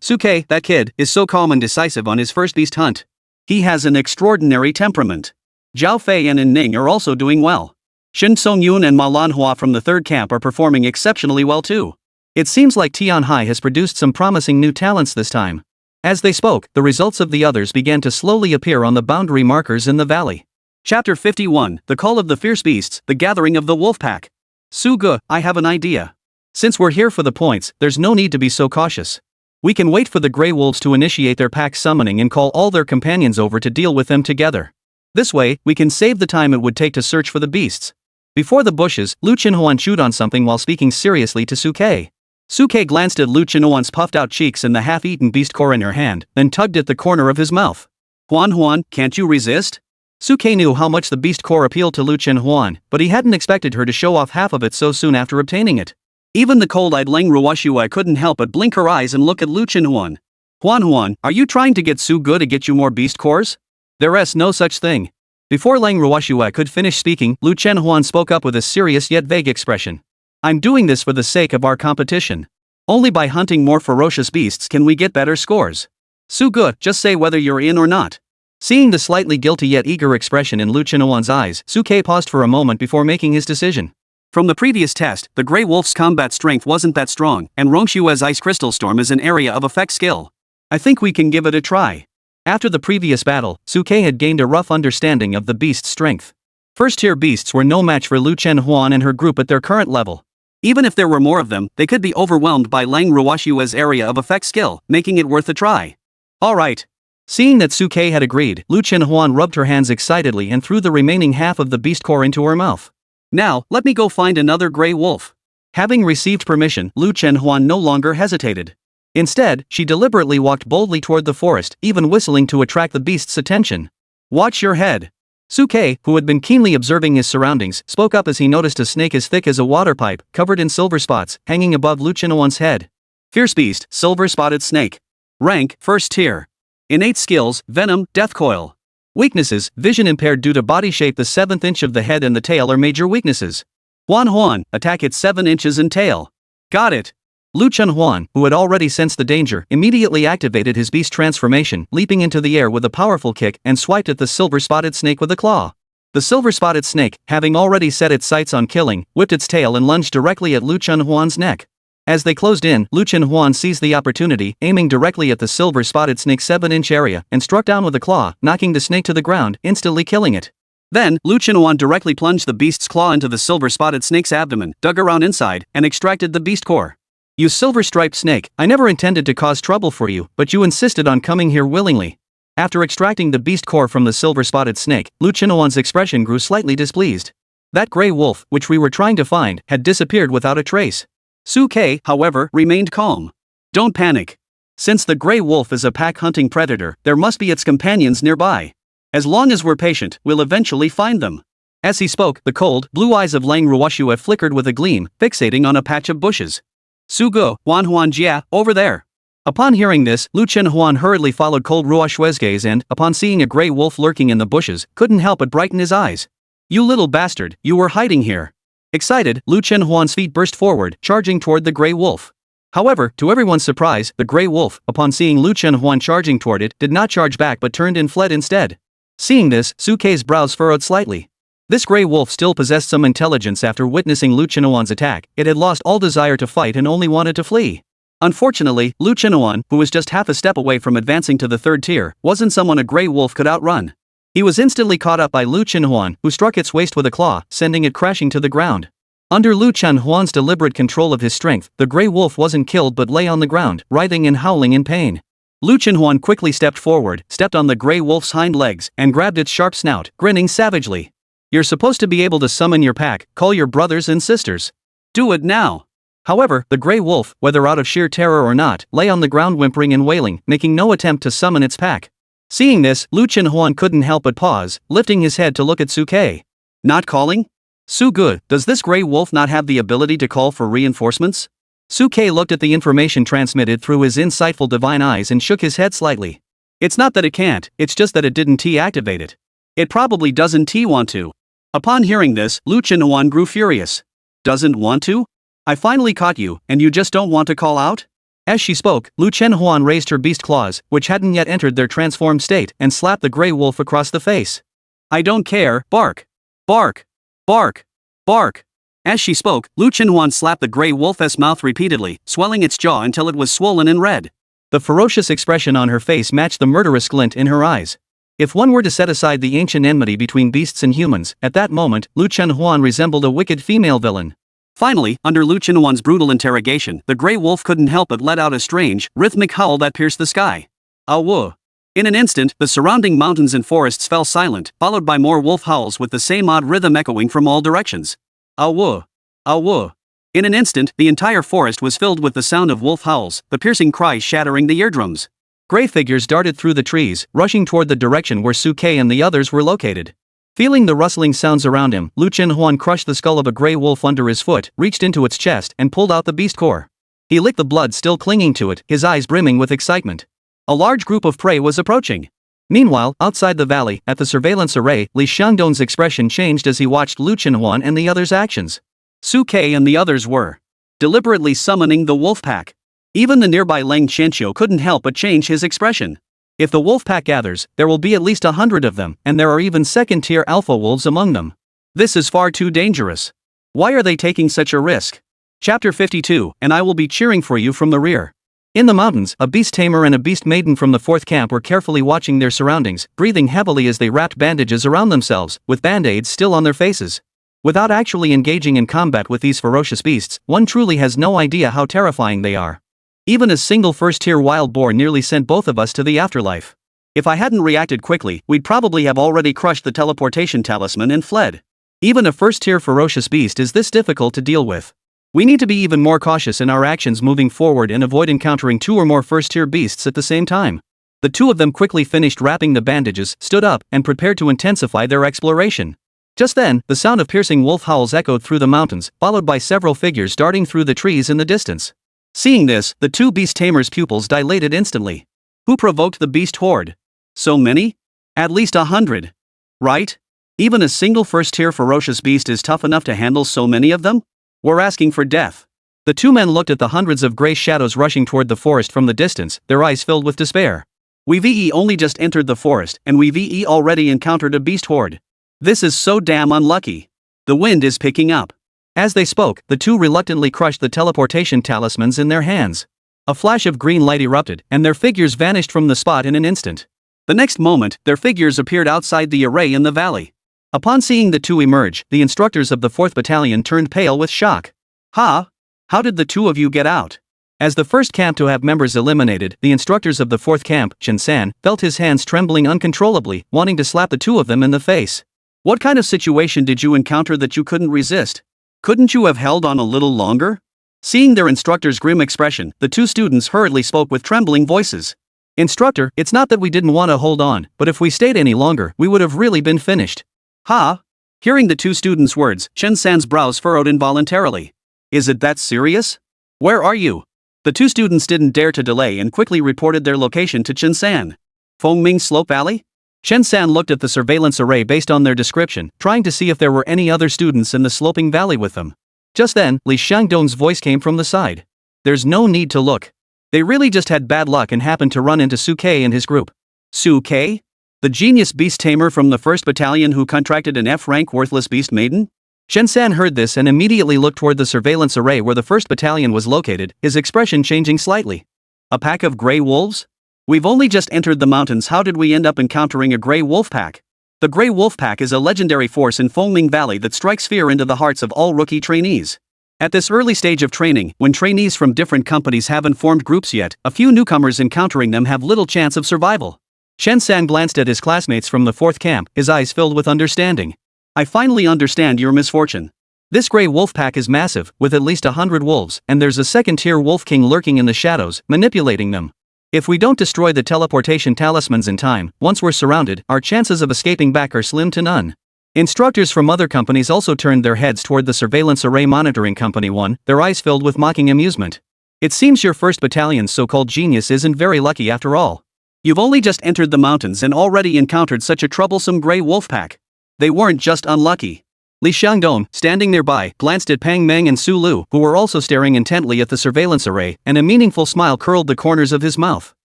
Suke, that kid, is so calm and decisive on his first beast hunt. He has an extraordinary temperament. Zhao Fei and Ning are also doing well. Shin Song-yoon and Ma Lanhua from the third camp are performing exceptionally well too. It seems like Tianhai has produced some promising new talents this time. As they spoke, the results of the others began to slowly appear on the boundary markers in the valley. Chapter 51, The Call of the Fierce Beasts, The Gathering of the Wolf Pack. Suge, I have an idea. Since we're here for the points, there's no need to be so cautious. We can wait for the Grey Wolves to initiate their pack summoning and call all their companions over to deal with them together. This way, we can save the time it would take to search for the beasts. Before the bushes, Lu Chenhuan chewed on something while speaking seriously to Suke. Suke glanced at Lu Chenhuan's puffed-out cheeks and the half-eaten beast core in her hand, then tugged at the corner of his mouth. Huan, can't you resist? Suke knew how much the beast core appealed to Lu Chenhuan, but he hadn't expected her to show off half of it so soon after obtaining it. Even the cold-eyed Leng Ruoshui couldn't help but blink her eyes and look at Lu Chenhuan. Huan, are you trying to get Suge to get you more beast cores? There's no such thing. Before Leng Ruoshui could finish speaking, Lu Chenhuan spoke up with a serious yet vague expression. I'm doing this for the sake of our competition. Only by hunting more ferocious beasts can we get better scores. Suge, just say whether you're in or not. Seeing the slightly guilty yet eager expression in Lu Chenhuan's eyes, Suke paused for a moment before making his decision. From the previous test, the Grey Wolf's combat strength wasn't that strong, and Rongshue's Ice Crystal Storm is an area of effect skill. I think we can give it a try. After the previous battle, Suke had gained a rough understanding of the beast's strength. First-tier beasts were no match for Lu Chenhuan and her group at their current level. Even if there were more of them, they could be overwhelmed by Leng Ruoshue's area of effect skill, making it worth a try. Alright. Seeing that Suke had agreed, Lu Chenhuan rubbed her hands excitedly and threw the remaining half of the beast core into her mouth. Now, let me go find another Grey Wolf. Having received permission, Lu Chenhuan no longer hesitated. Instead, she deliberately walked boldly toward the forest, even whistling to attract the beast's attention. Watch your head. Suke, who had been keenly observing his surroundings, spoke up as he noticed a snake as thick as a water pipe, covered in silver spots, hanging above Lu Chenhuan's head. Fierce Beast, Silver Spotted Snake. Rank, First Tier. Innate Skills, Venom, Death Coil. Weaknesses, vision impaired due to body shape. The 7th inch of the head and the tail are major weaknesses. Huan, attack its 7 inches and tail. Got it. Lu Chenhuan, who had already sensed the danger, immediately activated his beast transformation, leaping into the air with a powerful kick and swiped at the silver-spotted snake with a claw. The silver-spotted snake, having already set its sights on killing, whipped its tail and lunged directly at Lu Chenhuan's neck. As they closed in, Lu Chenhuan seized the opportunity, aiming directly at the silver-spotted snake's 7-inch area, and struck down with a claw, knocking the snake to the ground, instantly killing it. Then, Lu Chenhuan directly plunged the beast's claw into the silver-spotted snake's abdomen, dug around inside, and extracted the beast core. You silver-striped snake, I never intended to cause trouble for you, but you insisted on coming here willingly. After extracting the beast core from the silver-spotted snake, Lu Chenhuan's expression grew slightly displeased. That Grey Wolf, which we were trying to find, had disappeared without a trace. Suke, however, remained calm. Don't panic. Since the Grey Wolf is a pack-hunting predator, there must be its companions nearby. As long as we're patient, we'll eventually find them. As he spoke, the cold, blue eyes of Leng Ruoshue flickered with a gleam, fixating on a patch of bushes. Suge, Huan Jia, over there. Upon hearing this, Lu Chenhuan hurriedly followed cold Ruoshue's gaze and, upon seeing a Grey Wolf lurking in the bushes, couldn't help but brighten his eyes. You little bastard, you were hiding here. Excited, Lu Chenhuan's feet burst forward, charging toward the Grey Wolf. However, to everyone's surprise, the Grey Wolf, upon seeing Lu Chenhuan charging toward it, did not charge back but turned and fled instead. Seeing this, Suke's brows furrowed slightly. This Grey Wolf still possessed some intelligence. After witnessing Lu Chenhuan's attack, it had lost all desire to fight and only wanted to flee. Unfortunately, Lu Chenhuan, who was just half a step away from advancing to the 3rd tier, wasn't someone a Grey Wolf could outrun. He was instantly caught up by Lu Chenhuan, who struck its waist with a claw, sending it crashing to the ground. Under Lu Chenhuan's deliberate control of his strength, the Grey Wolf wasn't killed but lay on the ground, writhing and howling in pain. Lu Chenhuan quickly stepped forward, stepped on the Grey Wolf's hind legs, and grabbed its sharp snout, grinning savagely. You're supposed to be able to summon your pack, call your brothers and sisters. Do it now. However, the Grey Wolf, whether out of sheer terror or not, lay on the ground whimpering and wailing, making no attempt to summon its pack. Seeing this, Lu Chenhuan couldn't help but pause, lifting his head to look at Suke. Not calling? Suge, does this Grey Wolf not have the ability to call for reinforcements? Suke looked at the information transmitted through his insightful divine eyes and shook his head slightly. It's not that it can't, it's just that it didn't T-activate it. It probably doesn't T-want to. Upon hearing this, Lu Chenhuan grew furious. Doesn't want to? I finally caught you, and you just don't want to call out? As she spoke, Lu Chenhuan raised her beast claws, which hadn't yet entered their transformed state, and slapped the Grey Wolf across the face. I don't care, bark. Bark. Bark. Bark. As she spoke, Lu Chenhuan slapped the gray wolf's mouth repeatedly, swelling its jaw until it was swollen and red. The ferocious expression on her face matched the murderous glint in her eyes. If one were to set aside the ancient enmity between beasts and humans, at that moment, Lu Chenhuan resembled a wicked female villain. Finally, under Lu Chenhuan's brutal interrogation, the gray wolf couldn't help but let out a strange, rhythmic howl that pierced the sky. Awu. In an instant, the surrounding mountains and forests fell silent, followed by more wolf howls with the same odd rhythm echoing from all directions. Awu. Awu. In an instant, the entire forest was filled with the sound of wolf howls, the piercing cries shattering the eardrums. Gray figures darted through the trees, rushing toward the direction where Suke and the others were located. Feeling the rustling sounds around him, Lu Chenhuan crushed the skull of a gray wolf under his foot, reached into its chest, and pulled out the beast core. He licked the blood still clinging to it, his eyes brimming with excitement. A large group of prey was approaching. Meanwhile, outside the valley, at the surveillance array, Li Xiangdong's expression changed as he watched Lu Chenhuan and the others' actions. Suke and the others were deliberately summoning the wolf pack. Even the nearby Leng Qianqiu couldn't help but change his expression. If the wolf pack gathers, there will be at least 100 of them, and there are even second-tier alpha wolves among them. This is far too dangerous. Why are they taking such a risk? Chapter 52, and I will be cheering for you from the rear. In the mountains, a beast tamer and a beast maiden from the 4th camp were carefully watching their surroundings, breathing heavily as they wrapped bandages around themselves, with band-aids still on their faces. Without actually engaging in combat with these ferocious beasts, one truly has no idea how terrifying they are. Even a single first-tier wild boar nearly sent both of us to the afterlife. If I hadn't reacted quickly, we'd probably have already crushed the teleportation talisman and fled. Even a first-tier ferocious beast is this difficult to deal with. We need to be even more cautious in our actions moving forward and avoid encountering 2 or more first-tier beasts at the same time. The 2 of them quickly finished wrapping the bandages, stood up, and prepared to intensify their exploration. Just then, the sound of piercing wolf howls echoed through the mountains, followed by several figures darting through the trees in the distance. Seeing this, the 2 beast tamers' pupils dilated instantly. Who provoked the beast horde? So many? At least 100. Right? Even a single first-tier ferocious beast is tough enough to handle so many of them? We're asking for death. The 2 men looked at the hundreds of gray shadows rushing toward the forest from the distance, their eyes filled with despair. We've only just entered the forest, and we've already encountered a beast horde. This is so damn unlucky. The wind is picking up. As they spoke, the 2 reluctantly crushed the teleportation talismans in their hands. A flash of green light erupted, and their figures vanished from the spot in an instant. The next moment, their figures appeared outside the array in the valley. Upon seeing the 2 emerge, the instructors of the 4th Battalion turned pale with shock. Huh? How did the 2 of you get out? As the first camp to have members eliminated, the instructors of the 4th camp, Chen San, felt his hands trembling uncontrollably, wanting to slap the 2 of them in the face. What kind of situation did you encounter that you couldn't resist? Couldn't you have held on a little longer? Seeing their instructor's grim expression, the 2 students hurriedly spoke with trembling voices. Instructor, it's not that we didn't want to hold on, but if we stayed any longer, we would have really been finished. Huh? Hearing the 2 students' words, Chen San's brows furrowed involuntarily. Is it that serious? Where are you? The 2 students didn't dare to delay and quickly reported their location to Chen San. Fengming Slope Valley? Chen San looked at the surveillance array based on their description, trying to see if there were any other students in the sloping valley with them. Just then, Li Xiangdong's voice came from the side. There's no need to look. They really just had bad luck and happened to run into Suke and his group. Suke? The genius beast tamer from the 1st Battalion who contracted an F-rank worthless beast maiden? Chen San heard this and immediately looked toward the surveillance array where the 1st Battalion was located, his expression changing slightly. A pack of gray wolves? We've only just entered the mountains. How did we end up encountering a gray wolf pack? The gray wolf pack is a legendary force in Fengming Valley that strikes fear into the hearts of all rookie trainees. At this early stage of training, when trainees from different companies haven't formed groups yet, a few newcomers encountering them have little chance of survival. Chen San glanced at his classmates from the 4th camp, his eyes filled with understanding. I finally understand your misfortune. This gray wolf pack is massive, with at least 100 wolves, and there's a second-tier wolf king lurking in the shadows, manipulating them. If we don't destroy the teleportation talismans in time, once we're surrounded, our chances of escaping back are slim to none. Instructors from other companies also turned their heads toward the surveillance array monitoring company 1, their eyes filled with mocking amusement. It seems your 1st Battalion's so-called genius isn't very lucky after all. You've only just entered the mountains and already encountered such a troublesome gray wolf pack. They weren't just unlucky. Li Xiangdong, standing nearby, glanced at Pang Meng and Su Lu, who were also staring intently at the surveillance array, and a meaningful smile curled the corners of his mouth.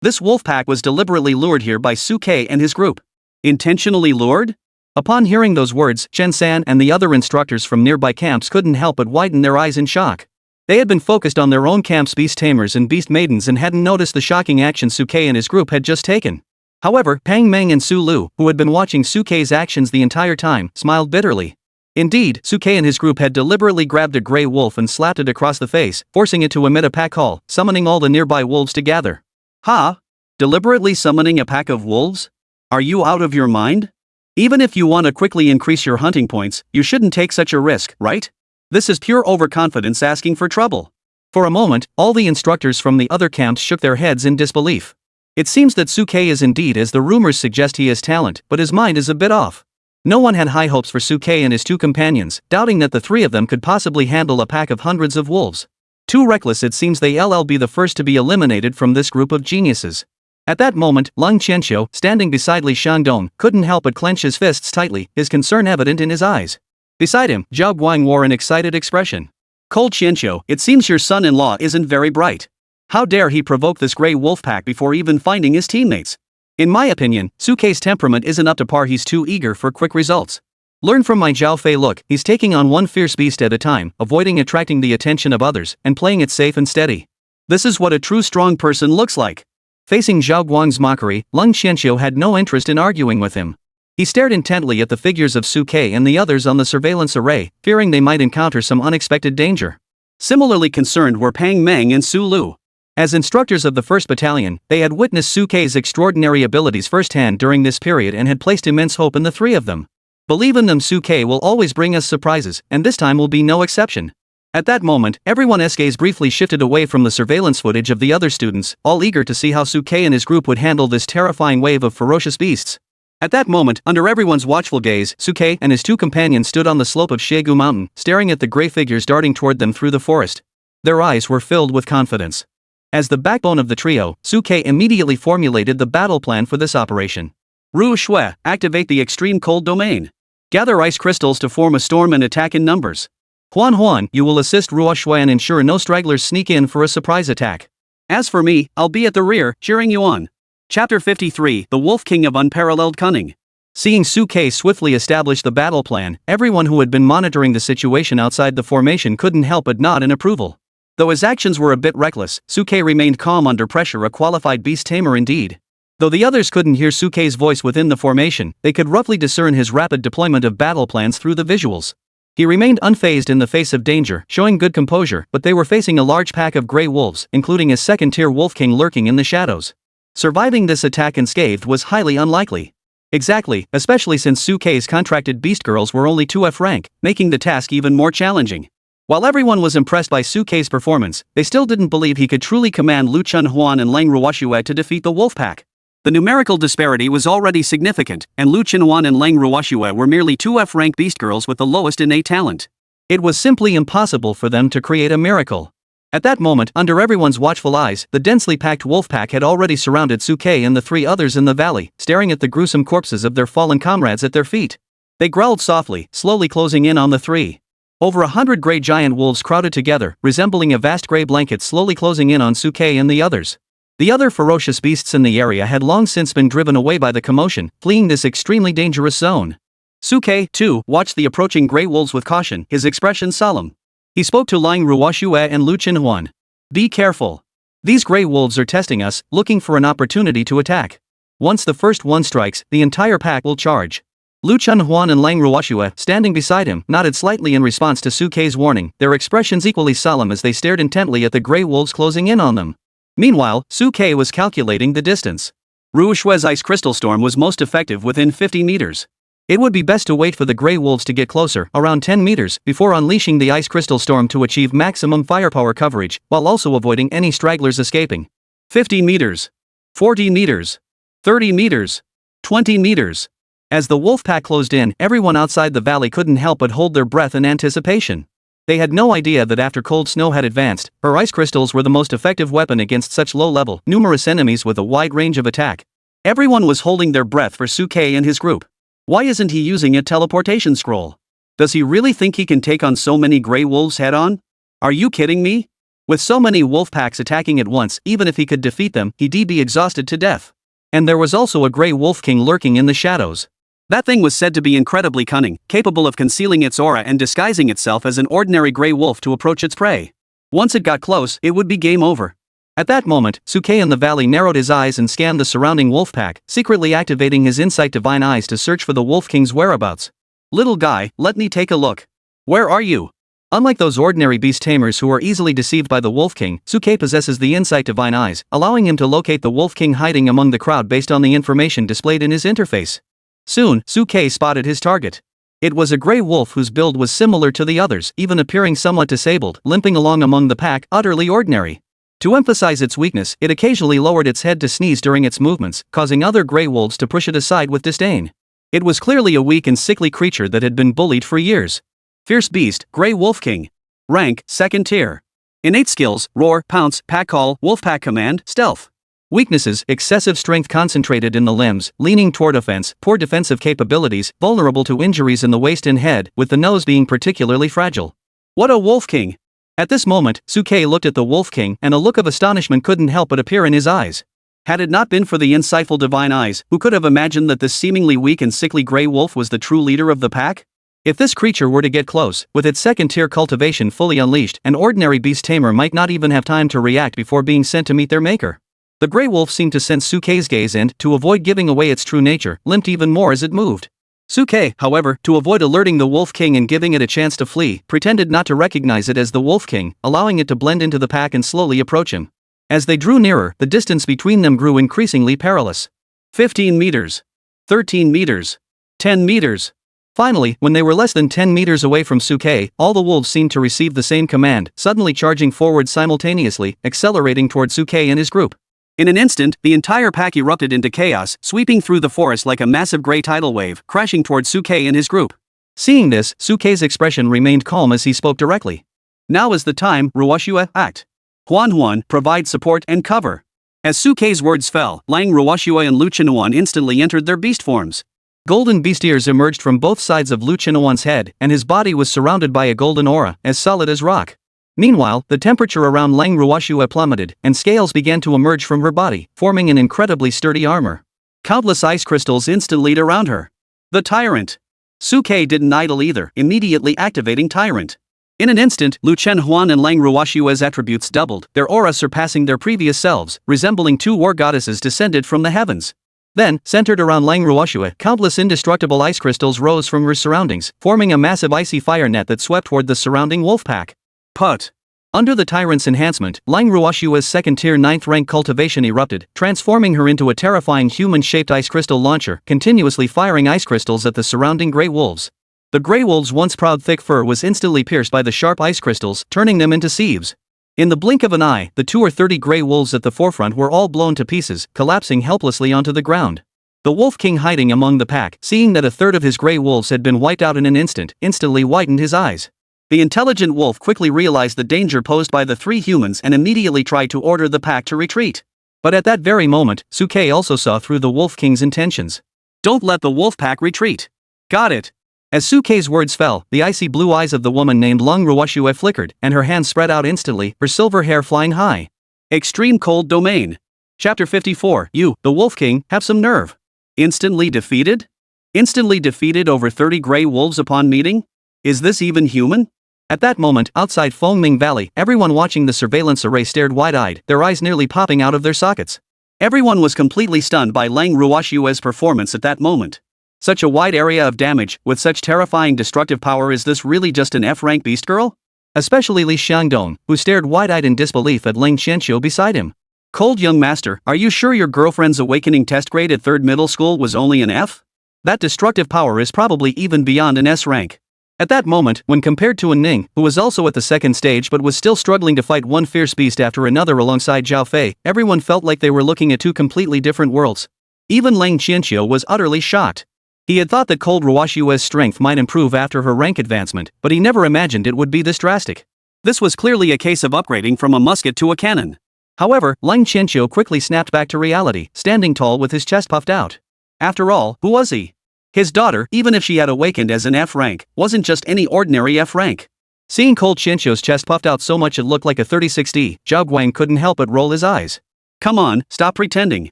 This wolf pack was deliberately lured here by Suke and his group. Intentionally lured? Upon hearing those words, Chen-san and the other instructors from nearby camps couldn't help but widen their eyes in shock. They had been focused on their own camp's beast tamers and beast maidens and hadn't noticed the shocking action Suke and his group had just taken. However, Pang Meng and Su Lu, who had been watching Suke's actions the entire time, smiled bitterly. Indeed, Suke and his group had deliberately grabbed a grey wolf and slapped it across the face, forcing it to emit a pack call, summoning all the nearby wolves to gather. Ha? Deliberately summoning a pack of wolves? Are you out of your mind? Even if you want to quickly increase your hunting points, you shouldn't take such a risk, right? This is pure overconfidence asking for trouble. For a moment, all the instructors from the other camps shook their heads in disbelief. It seems that Suke is indeed as the rumors suggest he has talent, but his mind is a bit off. No one had high hopes for Suke and his two companions, doubting that the three of them could possibly handle a pack of hundreds of wolves. Too reckless, it seems they'll be the first to be eliminated from this group of geniuses. At that moment, Lung Qianqiu, standing beside Li Shandong, couldn't help but clench his fists tightly, his concern evident in his eyes. Beside him, Zhao Guang wore an excited expression. Cold Qianqiu, it seems your son-in-law isn't very bright. How dare he provoke this grey wolf pack before even finding his teammates? In my opinion, Suke's temperament isn't up to par. He's too eager for quick results. Learn from my Zhao Fei look. He's taking on one fierce beast at a time, avoiding attracting the attention of others, and playing it safe and steady. This is what a true strong person looks like. Facing Zhao Guang's mockery, Lung Qianqiu had no interest in arguing with him. He stared intently at the figures of Suke and the others on the surveillance array, fearing they might encounter some unexpected danger. Similarly concerned were Pang Meng and Su Lu. As instructors of the 1st Battalion, they had witnessed Suke's extraordinary abilities firsthand during this period and had placed immense hope in the three of them. Believe in them, Suke will always bring us surprises, and this time will be no exception. At that moment, everyone's gaze briefly shifted away from the surveillance footage of the other students, all eager to see how Suke and his group would handle this terrifying wave of ferocious beasts. At that moment, under everyone's watchful gaze, Suke and his two companions stood on the slope of Shegu Mountain, staring at the grey figures darting toward them through the forest. Their eyes were filled with confidence. As the backbone of the trio, Suke immediately formulated the battle plan for this operation. Ru Shui, activate the extreme cold domain. Gather ice crystals to form a storm and attack in numbers. Huan Huan, you will assist Ruo Shui and ensure no stragglers sneak in for a surprise attack. As for me, I'll be at the rear, cheering you on. Chapter 53, The Wolf King of Unparalleled Cunning. Seeing Suke swiftly establish the battle plan, everyone who had been monitoring the situation outside the formation couldn't help but nod in approval. Though his actions were a bit reckless, Suke remained calm under pressure, a qualified beast tamer indeed. Though the others couldn't hear Suke's voice within the formation, they could roughly discern his rapid deployment of battle plans through the visuals. He remained unfazed in the face of danger, showing good composure, but they were facing a large pack of grey wolves, including a second-tier wolf king lurking in the shadows. Surviving this attack unscathed was highly unlikely. Exactly, especially since Suke's contracted beast girls were only 2F rank, making the task even more challenging. While everyone was impressed by Suke's performance, they still didn't believe he could truly command Lu Chunhuan and Lang Ruoxue to defeat the wolf pack. The numerical disparity was already significant, and Lu Chunhuan and Lang Ruoxue were merely 2F rank beast girls with the lowest innate talent. It was simply impossible for them to create a miracle. At that moment, under everyone's watchful eyes, the densely packed wolf pack had already surrounded Suke and the three others in the valley, staring at the gruesome corpses of their fallen comrades at their feet. They growled softly, slowly closing in on the three. Over 100 grey giant wolves crowded together, resembling a vast grey blanket, slowly closing in on Suke and the others. The other ferocious beasts in the area had long since been driven away by the commotion, fleeing this extremely dangerous zone. Suke, too, watched the approaching grey wolves with caution, his expression solemn. He spoke to Lang Ruoxue and Lu Chunhuan. Be careful. These grey wolves are testing us, looking for an opportunity to attack. Once the first one strikes, the entire pack will charge. Lu Chunhuan and Lang Ruoxue, standing beside him, nodded slightly in response to Suke's warning, their expressions equally solemn as they stared intently at the grey wolves closing in on them. Meanwhile, Suke was calculating the distance. Ruoshue's ice crystal storm was most effective within 50 meters. It would be best to wait for the grey wolves to get closer, around 10 meters, before unleashing the ice crystal storm to achieve maximum firepower coverage, while also avoiding any stragglers escaping. 50 meters. 40 meters. 30 meters. 20 meters. As the wolf pack closed in, everyone outside the valley couldn't help but hold their breath in anticipation. They had no idea that after Cold Snow had advanced, her ice crystals were the most effective weapon against such low-level, numerous enemies with a wide range of attack. Everyone was holding their breath for Suke and his group. Why isn't he using a teleportation scroll? Does he really think he can take on so many grey wolves head-on? Are you kidding me? With so many wolf packs attacking at once, even if he could defeat them, he'd be exhausted to death. And there was also a grey wolf king lurking in the shadows. That thing was said to be incredibly cunning, capable of concealing its aura and disguising itself as an ordinary gray wolf to approach its prey. Once it got close, it would be game over. At that moment, Suke in the valley narrowed his eyes and scanned the surrounding wolf pack, secretly activating his insight divine eyes to search for the Wolf King's whereabouts. Little guy, let me take a look. Where are you? Unlike those ordinary beast tamers who are easily deceived by the Wolf King, Suke possesses the insight divine eyes, allowing him to locate the Wolf King hiding among the crowd based on the information displayed in his interface. Soon, Suke spotted his target. It was a gray wolf whose build was similar to the others, even appearing somewhat disabled, limping along among the pack, utterly ordinary. To emphasize its weakness, it occasionally lowered its head to sneeze during its movements, causing other gray wolves to push it aside with disdain. It was clearly a weak and sickly creature that had been bullied for years. Fierce Beast, Gray Wolf King. Rank, 2nd tier. Innate skills, Roar, Pounce, Pack Call, Wolfpack Command, Stealth. Weaknesses: excessive strength concentrated in the limbs, leaning toward offense, poor defensive capabilities, vulnerable to injuries in the waist and head, with the nose being particularly fragile. What a Wolf King! At this moment, Suke looked at the Wolf King, and a look of astonishment couldn't help but appear in his eyes. Had it not been for the insightful divine eyes, who could have imagined that this seemingly weak and sickly gray wolf was the true leader of the pack? If this creature were to get close, with its 2nd-tier cultivation fully unleashed, an ordinary beast tamer might not even have time to react before being sent to meet their maker. The gray wolf seemed to sense Suke's gaze and, to avoid giving away its true nature, limped even more as it moved. Suke, however, to avoid alerting the Wolf King and giving it a chance to flee, pretended not to recognize it as the Wolf King, allowing it to blend into the pack and slowly approach him. As they drew nearer, the distance between them grew increasingly perilous. 15 meters. 13 meters. 10 meters. Finally, when they were less than 10 meters away from Suke, all the wolves seemed to receive the same command, suddenly charging forward simultaneously, accelerating toward Suke and his group. In an instant, the entire pack erupted into chaos, sweeping through the forest like a massive gray tidal wave, crashing toward Suke and his group. Seeing this, Suke's expression remained calm as he spoke directly. Now is the time, Ruoshua, act. Huan, provide support and cover. As Suke's words fell, Lang Ruoshua and Lu Qinuan instantly entered their beast forms. Golden beast ears emerged from both sides of Lu Qinuan's head, and his body was surrounded by a golden aura, as solid as rock. Meanwhile, the temperature around Lang Ruoshua plummeted, and scales began to emerge from her body, forming an incredibly sturdy armor. Countless ice crystals instantly around her. The Tyrant. Suke didn't idle either, immediately activating Tyrant. In an instant, Lu Qinuan and Lang Ruoshua's attributes doubled, their aura surpassing their previous selves, resembling two war goddesses descended from the heavens. Then, centered around Lang Ruoshua, countless indestructible ice crystals rose from her surroundings, forming a massive icy fire net that swept toward the surrounding wolf pack. Put. Under the Tyrant's enhancement, Lang Ruoshua's 2nd-tier 9th-rank cultivation erupted, transforming her into a terrifying human-shaped ice crystal launcher, continuously firing ice crystals at the surrounding gray wolves. The gray wolves' once proud thick fur was instantly pierced by the sharp ice crystals, turning them into sieves. In the blink of an eye, the 20 or 30 gray wolves at the forefront were all blown to pieces, collapsing helplessly onto the ground. The Wolf King hiding among the pack, seeing that a third of his gray wolves had been wiped out in an instant, instantly widened his eyes. The intelligent wolf quickly realized the danger posed by the three humans and immediately tried to order the pack to retreat. But at that very moment, Suke also saw through the Wolf King's intentions. Don't let the wolf pack retreat. Got it. As Suke's words fell, the icy blue eyes of the woman named Lang Ruoshua flickered, and her hands spread out instantly, her silver hair flying high. Extreme Cold Domain. Chapter 54. You, the Wolf King, have some nerve. Instantly defeated? Instantly defeated over 30 gray wolves upon meeting? Is this even human? At that moment, outside Fengming Valley, everyone watching the surveillance array stared wide-eyed, their eyes nearly popping out of their sockets. Everyone was completely stunned by Lang Ruoshua's performance at that moment. Such a wide area of damage, with such terrifying destructive power, is this really just an F-rank beast girl? Especially Li Xiangdong, who stared wide-eyed in disbelief at Ling Qianqiu beside him. Cold young master, are you sure your girlfriend's awakening test grade at 3rd middle school was only an F? That destructive power is probably even beyond an S rank. At that moment, when compared to Ning, who was also at the 2nd stage but was still struggling to fight one fierce beast after another alongside Zhao Fei, everyone felt like they were looking at two completely different worlds. Even Ling Qianqiu was utterly shocked. He had thought that Cold Ruoshua's strength might improve after her rank advancement, but he never imagined it would be this drastic. This was clearly a case of upgrading from a musket to a cannon. However, Ling Qianqiu quickly snapped back to reality, standing tall with his chest puffed out. After all, who was he? His daughter, even if she had awakened as an F rank, wasn't just any ordinary F rank. Seeing Cold Qianqiu's chest puffed out so much it looked like a 36D, Zhao Guang couldn't help but roll his eyes. Come on, stop pretending.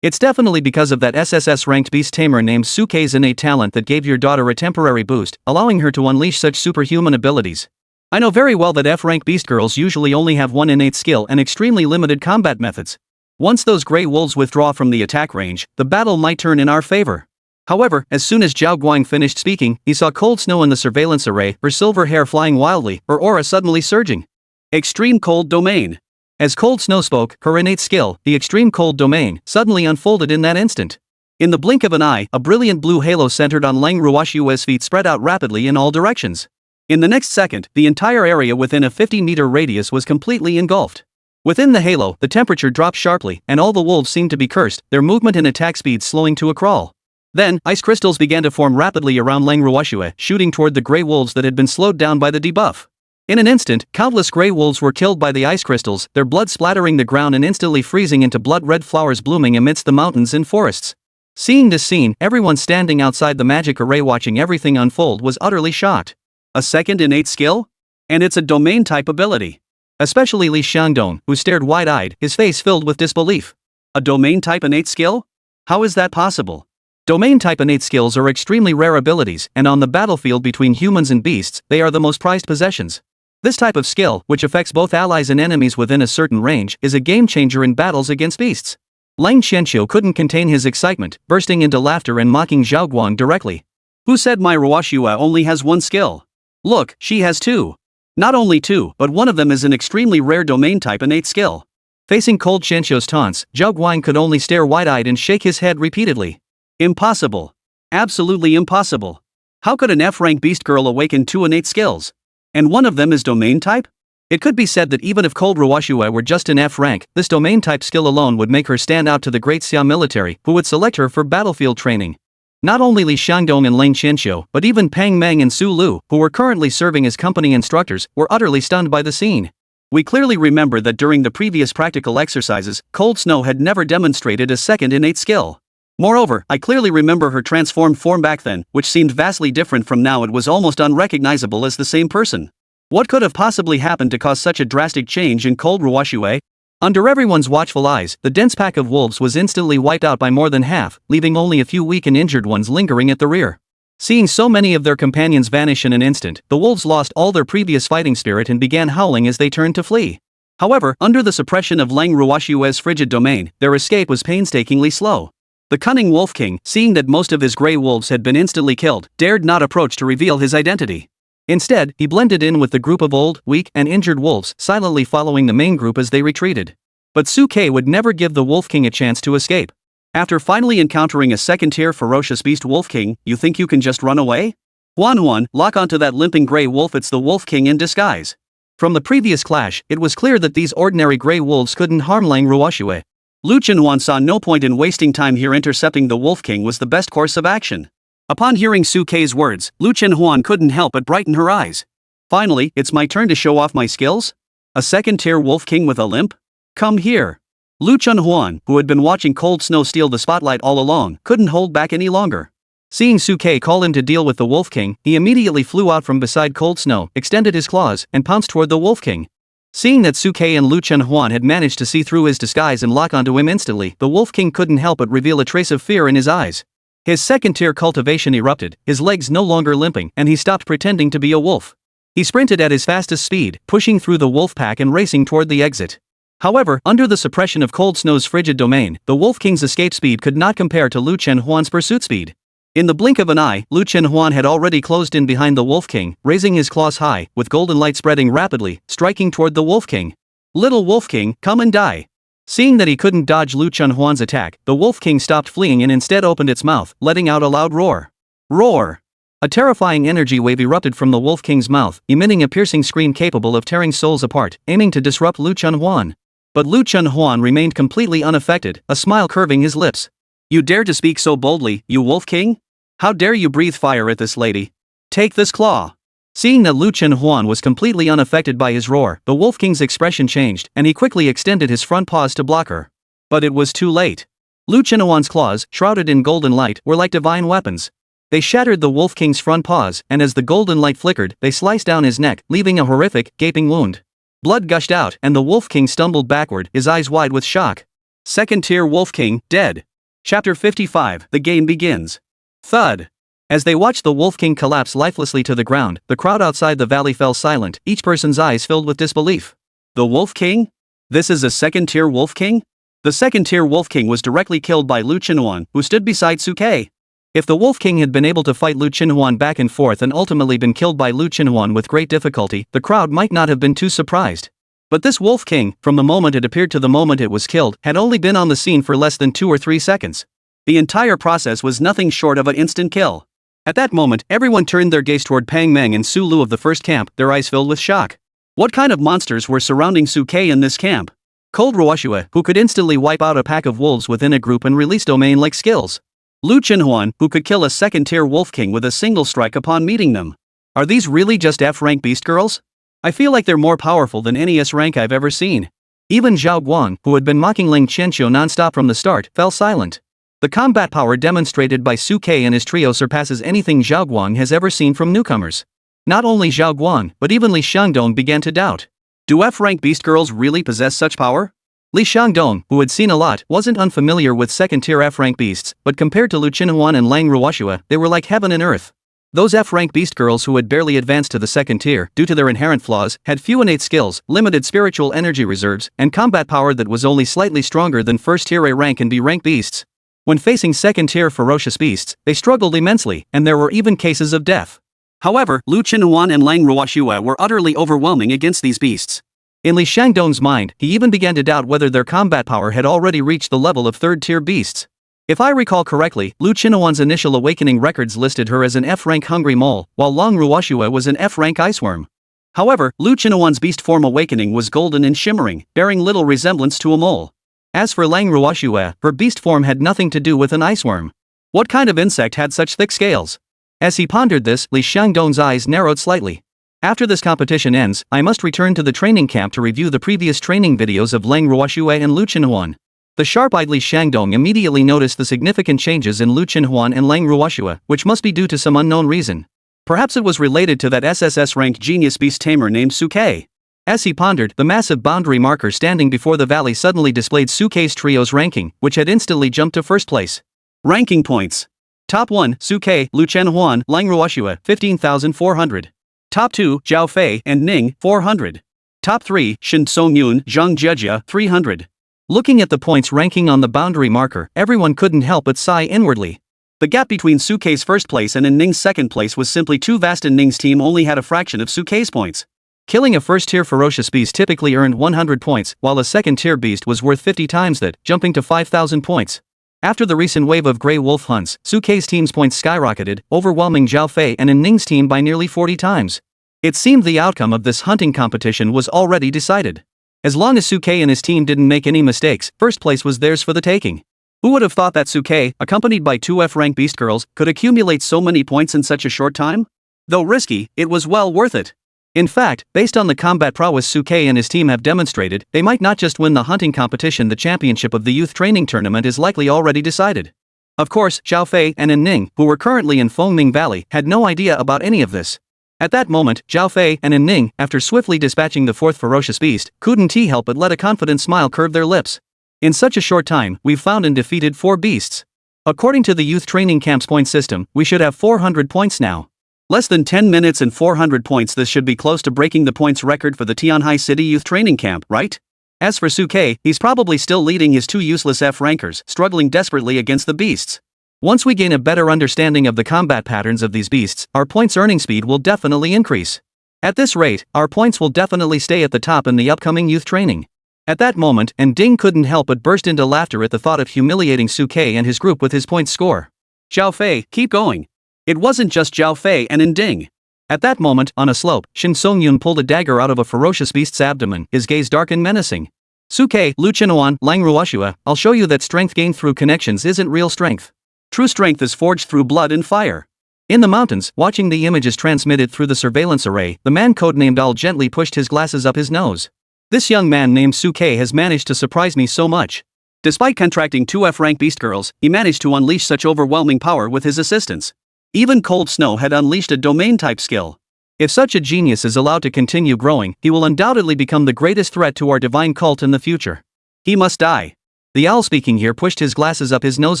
It's definitely because of that SSS-ranked beast tamer named Suke's innate talent that gave your daughter a temporary boost, allowing her to unleash such superhuman abilities. I know very well that F-rank beast girls usually only have one innate skill and extremely limited combat methods. Once those grey wolves withdraw from the attack range, the battle might turn in our favor. However, as soon as Zhao Guang finished speaking, he saw Cold Snow in the surveillance array, her silver hair flying wildly, her aura suddenly surging. Extreme Cold Domain. As Cold Snow spoke, her innate skill, the Extreme Cold Domain, suddenly unfolded in that instant. In the blink of an eye, a brilliant blue halo centered on Lang Ruoshue's feet spread out rapidly in all directions. In the next second, the entire area within a 50-meter radius was completely engulfed. Within the halo, the temperature dropped sharply, and all the wolves seemed to be cursed, their movement and attack speed slowing to a crawl. Then, ice crystals began to form rapidly around Lang Ruoshue, shooting toward the grey wolves that had been slowed down by the debuff. In an instant, countless grey wolves were killed by the ice crystals, their blood splattering the ground and instantly freezing into blood-red flowers blooming amidst the mountains and forests. Seeing this scene, everyone standing outside the magic array watching everything unfold was utterly shocked. A second innate skill? And it's a domain-type ability. Especially Li Xiangdong, who stared wide-eyed, his face filled with disbelief. A domain-type innate skill? How is that possible? Domain-type innate skills are extremely rare abilities, and on the battlefield between humans and beasts, they are the most prized possessions. This type of skill, which affects both allies and enemies within a certain range, is a game-changer in battles against beasts. Lang Qianqiu couldn't contain his excitement, bursting into laughter and mocking Zhao Guang directly. Who said my Ruoshua only has one skill? Look, she has two. Not only two, but one of them is an extremely rare domain-type innate skill. Facing Cold Qianqiu's taunts, Zhao Guang could only stare wide-eyed and shake his head repeatedly. Impossible. Absolutely impossible. How could an F-rank beast girl awaken two innate skills? And one of them is domain-type? It could be said that even if Cold Ruoshue were just an F-rank, this domain-type skill alone would make her stand out to the Great Xia military, who would select her for battlefield training. Not only Li Xiangdong and Lang Qianqiu, but even Pang Meng and Su Lu, who were currently serving as company instructors, were utterly stunned by the scene. We clearly remember that during the previous practical exercises, Cold Snow had never demonstrated a second innate skill. Moreover, I clearly remember her transformed form back then, which seemed vastly different from now. It was almost unrecognizable as the same person. What could have possibly happened to cause such a drastic change in Cold Ruoshue? Under everyone's watchful eyes, the dense pack of wolves was instantly wiped out by more than half, leaving only a few weak and injured ones lingering at the rear. Seeing so many of their companions vanish in an instant, the wolves lost all their previous fighting spirit and began howling as they turned to flee. However, under the suppression of Lang Ruoshue's frigid domain, their escape was painstakingly slow. The cunning Wolf King, seeing that most of his grey wolves had been instantly killed, dared not approach to reveal his identity. Instead, he blended in with the group of old, weak, and injured wolves, silently following the main group as they retreated. But Su Ke would never give the Wolf King a chance to escape. After finally encountering a second-tier ferocious beast Wolf King, you think you can just run away? Huan, lock onto that limping grey wolf. It's the Wolf King in disguise. From the previous clash, it was clear that these ordinary grey wolves couldn't harm Lang Ruoshue. Lu Chenhuan saw no point in wasting time here. Intercepting the Wolf King was the best course of action. Upon hearing Su Ke's words, Lu Chenhuan couldn't help but brighten her eyes. Finally, it's my turn to show off my skills? A second-tier Wolf King with a limp? Come here. Lu Chenhuan, who had been watching Cold Snow steal the spotlight all along, couldn't hold back any longer. Seeing Su Ke call him to deal with the Wolf King, he immediately flew out from beside Cold Snow, extended his claws, and pounced toward the Wolf King. Seeing that Su Ke and Lu Chenhuan had managed to see through his disguise and lock onto him instantly, the Wolf King couldn't help but reveal a trace of fear in his eyes. His second-tier cultivation erupted, his legs no longer limping, and he stopped pretending to be a wolf. He sprinted at his fastest speed, pushing through the wolf pack and racing toward the exit. However, under the suppression of Cold Snow's frigid domain, the Wolf King's escape speed could not compare to Lu Chenhuan's pursuit speed. In the blink of an eye, Lu Chenhuan had already closed in behind the Wolf King, raising his claws high, with golden light spreading rapidly, striking toward the Wolf King. Little Wolf King, come and die. Seeing that he couldn't dodge Lu Chenhuan's attack, the Wolf King stopped fleeing and instead opened its mouth, letting out a loud roar. Roar! A terrifying energy wave erupted from the Wolf King's mouth, emitting a piercing scream capable of tearing souls apart, aiming to disrupt Lu Chenhuan. But Lu Chenhuan remained completely unaffected, a smile curving his lips. You dare to speak so boldly, you Wolf King? How dare you breathe fire at this lady? Take this claw! Seeing that Lu Chenhuan was completely unaffected by his roar, the Wolf King's expression changed, and he quickly extended his front paws to block her. But it was too late. Lu Chenhuan's claws, shrouded in golden light, were like divine weapons. They shattered the Wolf King's front paws, and as the golden light flickered, they sliced down his neck, leaving a horrific, gaping wound. Blood gushed out, and the Wolf King stumbled backward, his eyes wide with shock. Second-tier Wolf King, dead. Chapter 55, The Game Begins. Thud. As they watched the Wolf King collapse lifelessly to the ground, the crowd outside the valley fell silent, each person's eyes filled with disbelief. The Wolf King? This is a second-tier Wolf King? The second-tier Wolf King was directly killed by Lu Chenhuan, who stood beside Suke. If the Wolf King had been able to fight Lu Chenhuan back and forth and ultimately been killed by Lu Chenhuan with great difficulty, the crowd might not have been too surprised. But this Wolf King, from the moment it appeared to the moment it was killed, had only been on the scene for less than 2 or 3 seconds. The entire process was nothing short of an instant kill. At that moment, everyone turned their gaze toward Pang Meng and Su Lu of the first camp, their eyes filled with shock. What kind of monsters were surrounding Suke in this camp? Cold Ruoshua, who could instantly wipe out a pack of wolves within a group and release domain-like skills. Lu Chenhuan, who could kill a second-tier Wolf King with a single strike upon meeting them. Are these really just F-rank beast girls? I feel like they're more powerful than any S-rank I've ever seen. Even Zhao Guang, who had been mocking Ling Qianqiu non-stop from the start, fell silent. The combat power demonstrated by Suke and his trio surpasses anything Zhao Guang has ever seen from newcomers. Not only Zhao Guang, but even Li Xiangdong began to doubt. Do F-rank beast girls really possess such power? Li Xiangdong, who had seen a lot, wasn't unfamiliar with second-tier F-rank beasts, but compared to Lu Chenhuan and Lang Ruoshua, they were like heaven and earth. Those F-rank beast girls who had barely advanced to the second tier, due to their inherent flaws, had few innate skills, limited spiritual energy reserves, and combat power that was only slightly stronger than first-tier A rank and B rank beasts. When facing second-tier ferocious beasts, they struggled immensely, and there were even cases of death. However, Lu Chenhuan and Lang Ruoshua were utterly overwhelming against these beasts. In Li Xiangdong's mind, he even began to doubt whether their combat power had already reached the level of third-tier beasts. If I recall correctly, Lu Chenhuan's initial awakening records listed her as an F-rank hungry mole, while Lang Ruoshua was an F-rank iceworm. However, Lu Chenhuan's beast form awakening was golden and shimmering, bearing little resemblance to a mole. As for Lang Ruoshua, her beast form had nothing to do with an iceworm. What kind of insect had such thick scales? As he pondered this, Li Xiangdong's eyes narrowed slightly. After this competition ends, I must return to the training camp to review the previous training videos of Lang Ruoshua and Lu Chenhuan. The sharp-eyed Li Xiangdong immediately noticed the significant changes in Lu Chenhuan and Lang Ruoshua, which must be due to some unknown reason. Perhaps it was related to that SSS-Rank genius beast tamer named Suke. As he pondered, the massive boundary marker standing before the valley suddenly displayed Suke's trio's ranking, which had instantly jumped to first place. Ranking points. Top 1, Suke, Lu Chenhuan, Lang Ruoshua, 15,400. Top 2, Zhao Fei and Ning, 400. Top 3, Shen Songyun, Zhang Jejia, 300. Looking at the points ranking on the boundary marker, everyone couldn't help but sigh inwardly. The gap between Suke's first place and Ning's second place was simply too vast, and Ning's team only had a fraction of Suke's points. Killing a first-tier ferocious beast typically earned 100 points, while a second-tier beast was worth 50 times that, jumping to 5,000 points. After the recent wave of grey wolf hunts, Suke's team's points skyrocketed, overwhelming Zhao Fei and Ning's team by nearly 40 times. It seemed the outcome of this hunting competition was already decided. As long as Suke and his team didn't make any mistakes, first place was theirs for the taking. Who would have thought that Suke, accompanied by 2 F-rank beast girls, could accumulate so many points in such a short time? Though risky, it was well worth it. In fact, based on the combat prowess Suke and his team have demonstrated, they might not just win the hunting competition, the championship of the youth training tournament is likely already decided. Of course, Zhao Fei and Ning, who were currently in Fengming Valley, had no idea about any of this. At that moment, Zhao Fei and Ning, after swiftly dispatching the 4th ferocious beast, couldn't help but let a confident smile curve their lips. In such a short time, we've found and defeated 4 beasts. According to the youth training camp's point system, we should have 400 points now. Less than 10 minutes and 400 points. This should be close to breaking the points record for the Tianhai City youth training camp, right? As for Suke, he's probably still leading his 2 useless F-rankers, struggling desperately against the beasts. Once we gain a better understanding of the combat patterns of these beasts, our points earning speed will definitely increase. At this rate, our points will definitely stay at the top in the upcoming youth training. At that moment, Ding couldn't help but burst into laughter at the thought of humiliating Suke and his group with his points score. Zhao Fei, keep going. It wasn't just Zhao Fei and Ding. At that moment, on a slope, Shen Songyun pulled a dagger out of a ferocious beast's abdomen, his gaze dark and menacing. Suke, Lu Chenhuan, Lang Ruoshua, I'll show you that strength gained through connections isn't real strength. True strength is forged through blood and fire. In the mountains, watching the images transmitted through the surveillance array, the man codenamed Al gently pushed his glasses up his nose. This young man named Suke has managed to surprise me so much. Despite contracting 2 F-rank beast girls, he managed to unleash such overwhelming power with his assistance. Even Cold Snow had unleashed a domain-type skill. If such a genius is allowed to continue growing, he will undoubtedly become the greatest threat to our divine cult in the future. He must die. The owl speaking here pushed his glasses up his nose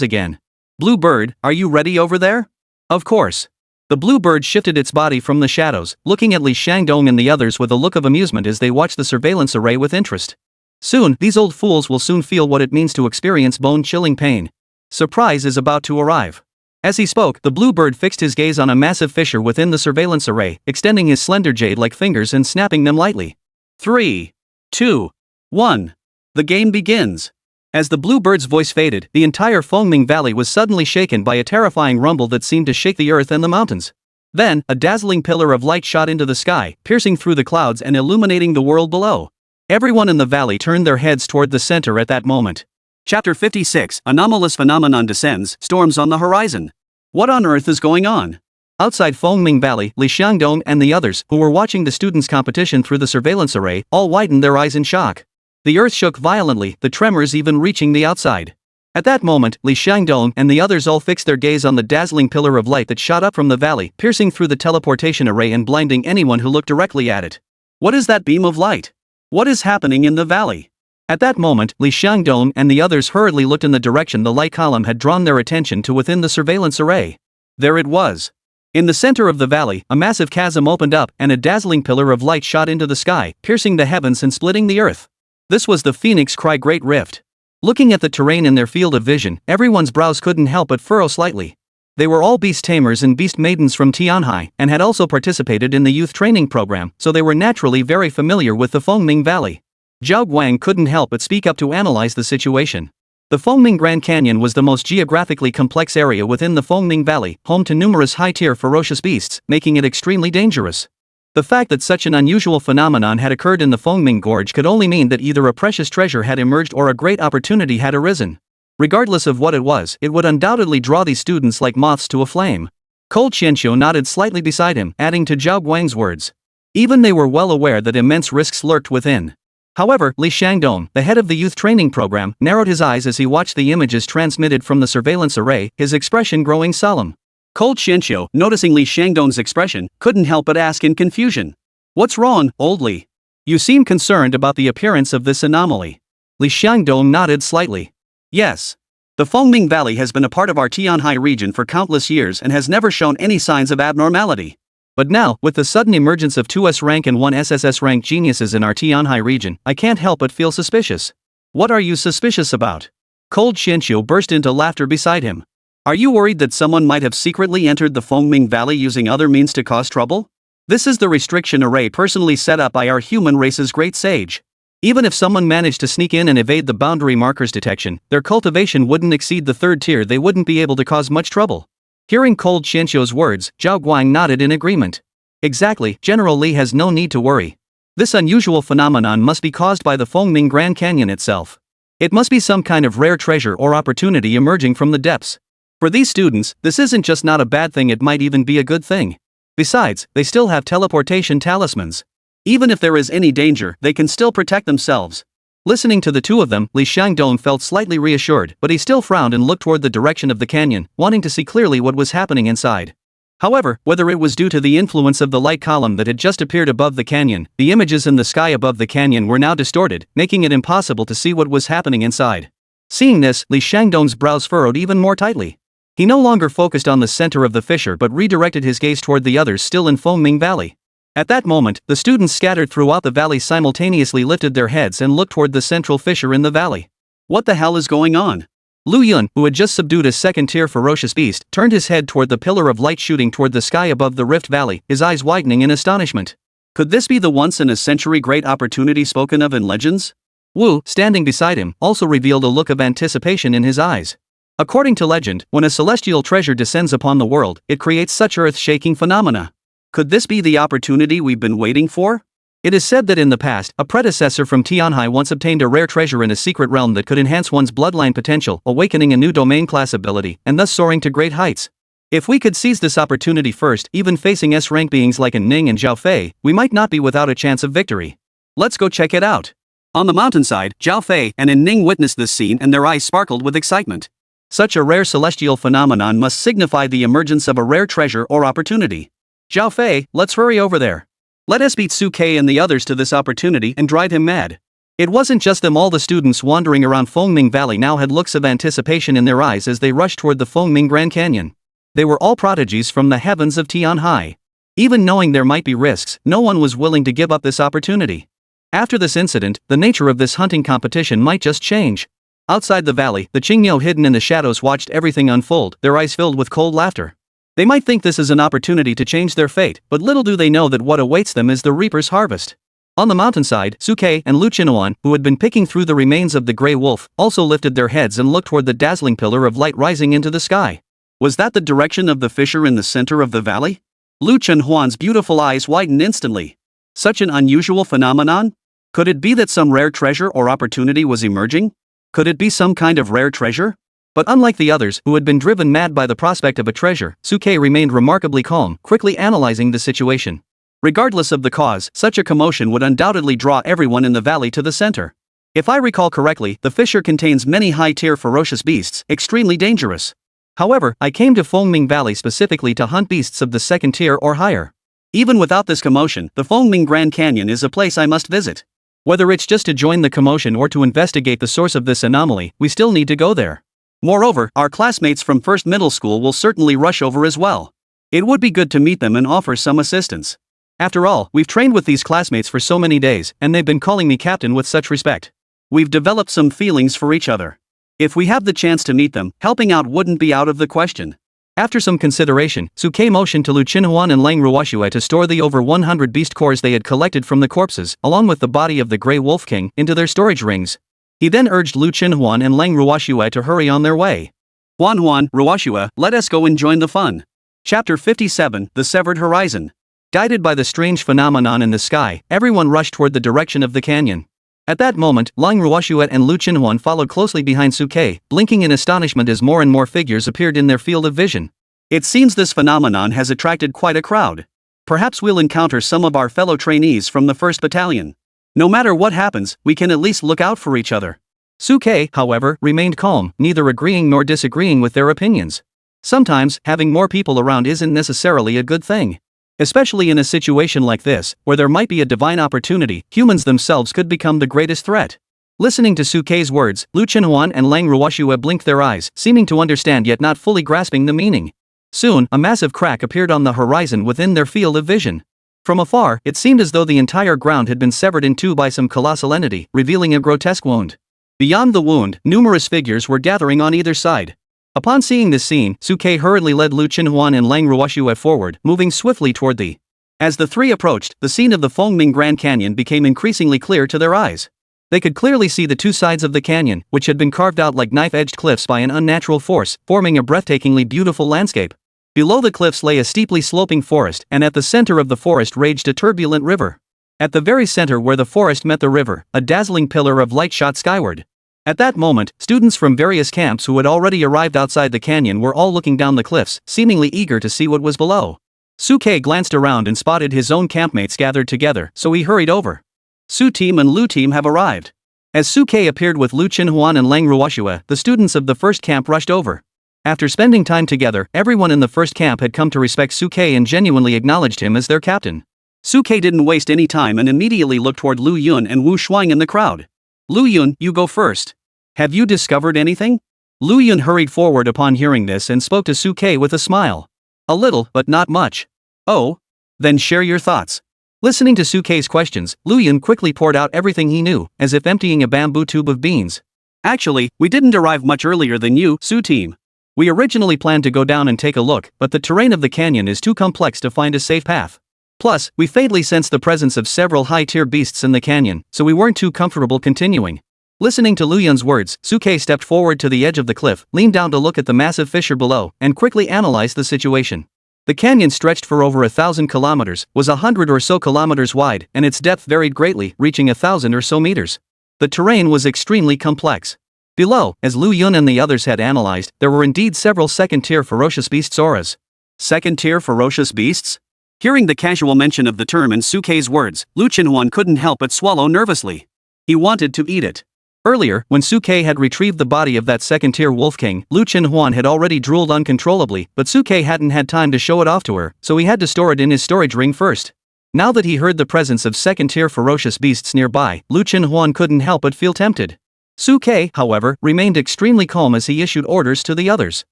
again. Blue bird, are you ready over there? Of course. The blue bird shifted its body from the shadows, looking at Li Shangdong and the others with a look of amusement as they watched the surveillance array with interest. Soon, these old fools will soon feel what it means to experience bone-chilling pain. Surprise is about to arrive. As he spoke, the blue bird fixed his gaze on a massive fissure within the surveillance array, extending his slender jade-like fingers and snapping them lightly. 3, 2, 1. The game begins. As the blue bird's voice faded, the entire Fengming Valley was suddenly shaken by a terrifying rumble that seemed to shake the earth and the mountains. Then, a dazzling pillar of light shot into the sky, piercing through the clouds and illuminating the world below. Everyone in the valley turned their heads toward the center at that moment. Chapter 56, Anomalous Phenomenon Descends, Storms on the Horizon. What on earth is going on? Outside Fengming Valley, Li Xiangdong and the others, who were watching the students' competition through the surveillance array, all widened their eyes in shock. The earth shook violently, the tremors even reaching the outside. At that moment, Li Shangdong and the others all fixed their gaze on the dazzling pillar of light that shot up from the valley, piercing through the teleportation array and blinding anyone who looked directly at it. What is that beam of light? What is happening in the valley? At that moment, Li Shangdong and the others hurriedly looked in the direction the light column had drawn their attention to within the surveillance array. There it was. In the center of the valley, a massive chasm opened up and a dazzling pillar of light shot into the sky, piercing the heavens and splitting the earth. This was the Phoenix Cry Great Rift. Looking at the terrain in their field of vision, everyone's brows couldn't help but furrow slightly. They were all beast tamers and beast maidens from Tianhai, and had also participated in the youth training program, so they were naturally very familiar with the Fengming Valley. Zhao Guang couldn't help but speak up to analyze the situation. The Fengming Grand Canyon was the most geographically complex area within the Fengming Valley, home to numerous high-tier ferocious beasts, making it extremely dangerous. The fact that such an unusual phenomenon had occurred in the Fengming Gorge could only mean that either a precious treasure had emerged or a great opportunity had arisen. Regardless of what it was, it would undoubtedly draw these students like moths to a flame. Cold Qianqiu nodded slightly beside him, adding to Zhao Guang's words. Even they were well aware that immense risks lurked within. However, Li Shangdong, the head of the youth training program, narrowed his eyes as he watched the images transmitted from the surveillance array, his expression growing solemn. Cold Qianqiu, noticing Li Shangdong's expression, couldn't help but ask in confusion. What's wrong, old Li? You seem concerned about the appearance of this anomaly. Li Shangdong nodded slightly. Yes. The Fengming Valley has been a part of our Tianhai region for countless years and has never shown any signs of abnormality. But now, with the sudden emergence of 2 S-Rank and 1 SSS-Rank geniuses in our Tianhai region, I can't help but feel suspicious. What are you suspicious about? Cold Qianqiu burst into laughter beside him. Are you worried that someone might have secretly entered the Fengming Valley using other means to cause trouble? This is the restriction array personally set up by our human race's great sage. Even if someone managed to sneak in and evade the boundary markers detection, their cultivation wouldn't exceed the 3rd tier. They wouldn't be able to cause much trouble. Hearing Cold Qianqiu's words, Zhao Guang nodded in agreement. Exactly, General Li has no need to worry. This unusual phenomenon must be caused by the Fengming Grand Canyon itself. It must be some kind of rare treasure or opportunity emerging from the depths. For these students, this isn't just not a bad thing, it might even be a good thing. Besides, they still have teleportation talismans. Even if there is any danger, they can still protect themselves. Listening to the two of them, Li Shangdong felt slightly reassured, but he still frowned and looked toward the direction of the canyon, wanting to see clearly what was happening inside. However, whether it was due to the influence of the light column that had just appeared above the canyon, the images in the sky above the canyon were now distorted, making it impossible to see what was happening inside. Seeing this, Li Shangdong's brows furrowed even more tightly. He no longer focused on the center of the fissure but redirected his gaze toward the others still in Fengming Valley. At that moment, the students scattered throughout the valley simultaneously lifted their heads and looked toward the central fissure in the valley. What the hell is going on? Lu Yun, who had just subdued a 2nd-tier ferocious beast, turned his head toward the pillar of light shooting toward the sky above the Rift Valley, his eyes widening in astonishment. Could this be the once-in-a-century great opportunity spoken of in legends? Wu, standing beside him, also revealed a look of anticipation in his eyes. According to legend, when a celestial treasure descends upon the world, it creates such earth-shaking phenomena. Could this be the opportunity we've been waiting for? It is said that in the past, a predecessor from Tianhai once obtained a rare treasure in a secret realm that could enhance one's bloodline potential, awakening a new domain class ability, and thus soaring to great heights. If we could seize this opportunity first, even facing S-rank beings like a Ning and Zhao Fei, we might not be without a chance of victory. Let's go check it out. On the mountainside, Zhao Fei and Ning witnessed this scene and their eyes sparkled with excitement. Such a rare celestial phenomenon must signify the emergence of a rare treasure or opportunity. Zhao Fei, let's hurry over there. Let us beat Su Ke and the others to this opportunity and drive him mad. It wasn't just them, all the students wandering around Fengming Valley now had looks of anticipation in their eyes as they rushed toward the Fengming Grand Canyon. They were all prodigies from the heavens of Tianhai. Even knowing there might be risks, no one was willing to give up this opportunity. After this incident, the nature of this hunting competition might just change. Outside the valley, the Qingyo hidden in the shadows watched everything unfold, their eyes filled with cold laughter. They might think this is an opportunity to change their fate, but little do they know that what awaits them is the reaper's harvest. On the mountainside, Suke and Lu Qinhuan, who had been picking through the remains of the Grey Wolf, also lifted their heads and looked toward the dazzling pillar of light rising into the sky. Was that the direction of the fissure in the center of the valley? Lu Qinhuan's beautiful eyes widened instantly. Such an unusual phenomenon? Could it be that some rare treasure or opportunity was emerging? Could it be some kind of rare treasure? But unlike the others, who had been driven mad by the prospect of a treasure, Suke remained remarkably calm, quickly analyzing the situation. Regardless of the cause, such a commotion would undoubtedly draw everyone in the valley to the center. If I recall correctly, the fissure contains many high-tier ferocious beasts, extremely dangerous. However, I came to Fengming Valley specifically to hunt beasts of the second tier or higher. Even without this commotion, the Fengming Grand Canyon is a place I must visit. Whether it's just to join the commotion or to investigate the source of this anomaly, we still need to go there. Moreover, our classmates from first middle school will certainly rush over as well. It would be good to meet them and offer some assistance. After all, we've trained with these classmates for so many days, and they've been calling me captain with such respect. We've developed some feelings for each other. If we have the chance to meet them, helping out wouldn't be out of the question. After some consideration, Suke motioned to Lu Qinhuan and Lang Ruoxue to store the over 100 beast cores they had collected from the corpses, along with the body of the Grey Wolf King, into their storage rings. He then urged Lu Qinhuan and Lang Ruoxue to hurry on their way. Huan, Ruoxue, let us go and join the fun. Chapter 57, The Severed Horizon. Guided by the strange phenomenon in the sky, everyone rushed toward the direction of the canyon. At that moment, Lang Ruoxue and Lu Qinhuan followed closely behind Suke, blinking in astonishment as more and more figures appeared in their field of vision. It seems this phenomenon has attracted quite a crowd. Perhaps we'll encounter some of our fellow trainees from the 1st Battalion. No matter what happens, we can at least look out for each other. Suke, however, remained calm, neither agreeing nor disagreeing with their opinions. Sometimes, having more people around isn't necessarily a good thing. Especially in a situation like this, where there might be a divine opportunity, humans themselves could become the greatest threat. Listening to Suke's words, Lu Qinhuan and Lang Ruoxue blinked their eyes, seeming to understand yet not fully grasping the meaning. Soon, a massive crack appeared on the horizon within their field of vision. From afar, it seemed as though the entire ground had been severed in two by some colossal entity, revealing a grotesque wound. Beyond the wound, numerous figures were gathering on either side. Upon seeing this scene, Suke hurriedly led Lu Qinhuan and Lang Ruoxue forward, moving swiftly toward the. As the three approached, the scene of the Fengming Grand Canyon became increasingly clear to their eyes. They could clearly see the two sides of the canyon, which had been carved out like knife-edged cliffs by an unnatural force, forming a breathtakingly beautiful landscape. Below the cliffs lay a steeply sloping forest, and at the center of the forest raged a turbulent river. At the very center where the forest met the river, a dazzling pillar of light shot skyward. At that moment, students from various camps who had already arrived outside the canyon were all looking down the cliffs, seemingly eager to see what was below. Suke glanced around and spotted his own campmates gathered together, so he hurried over. Su team and Lu team have arrived. As Suke appeared with Lu Qinhuan and Lang Ruoxue, the students of the first camp rushed over. After spending time together, everyone in the first camp had come to respect Suke and genuinely acknowledged him as their captain. Suke didn't waste any time and immediately looked toward Lu Yun and Wu Shuang in the crowd. Lu Yun, you go first. Have you discovered anything? Lu Yun hurried forward upon hearing this and spoke to Suke with a smile. A little, but not much. Oh? Then share your thoughts. Listening to Suke's questions, Lu Yun quickly poured out everything he knew, as if emptying a bamboo tube of beans. Actually, we didn't arrive much earlier than you, Su team. We originally planned to go down and take a look, but the terrain of the canyon is too complex to find a safe path. Plus, we faintly sensed the presence of several high-tier beasts in the canyon, so we weren't too comfortable continuing. Listening to Lu Yun's words, Suke stepped forward to the edge of the cliff, leaned down to look at the massive fissure below, and quickly analyzed the situation. The canyon stretched for over 1,000 kilometers, was 100 or so kilometers wide, and its depth varied greatly, reaching 1,000 or so meters. The terrain was extremely complex. Below, as Lu Yun and the others had analyzed, there were indeed several second-tier ferocious beasts auras. Second-tier ferocious beasts? Hearing the casual mention of the term in Suke's words, Lu Qinhuan couldn't help but swallow nervously. He wanted to eat it. Earlier, when Suke had retrieved the body of that second-tier wolf king, Lu Qinhuan had already drooled uncontrollably, but Suke hadn't had time to show it off to her, so he had to store it in his storage ring first. Now that he heard the presence of second-tier ferocious beasts nearby, Lu Chenhuan couldn't help but feel tempted. Su-Ke, however, remained extremely calm as he issued orders to the others.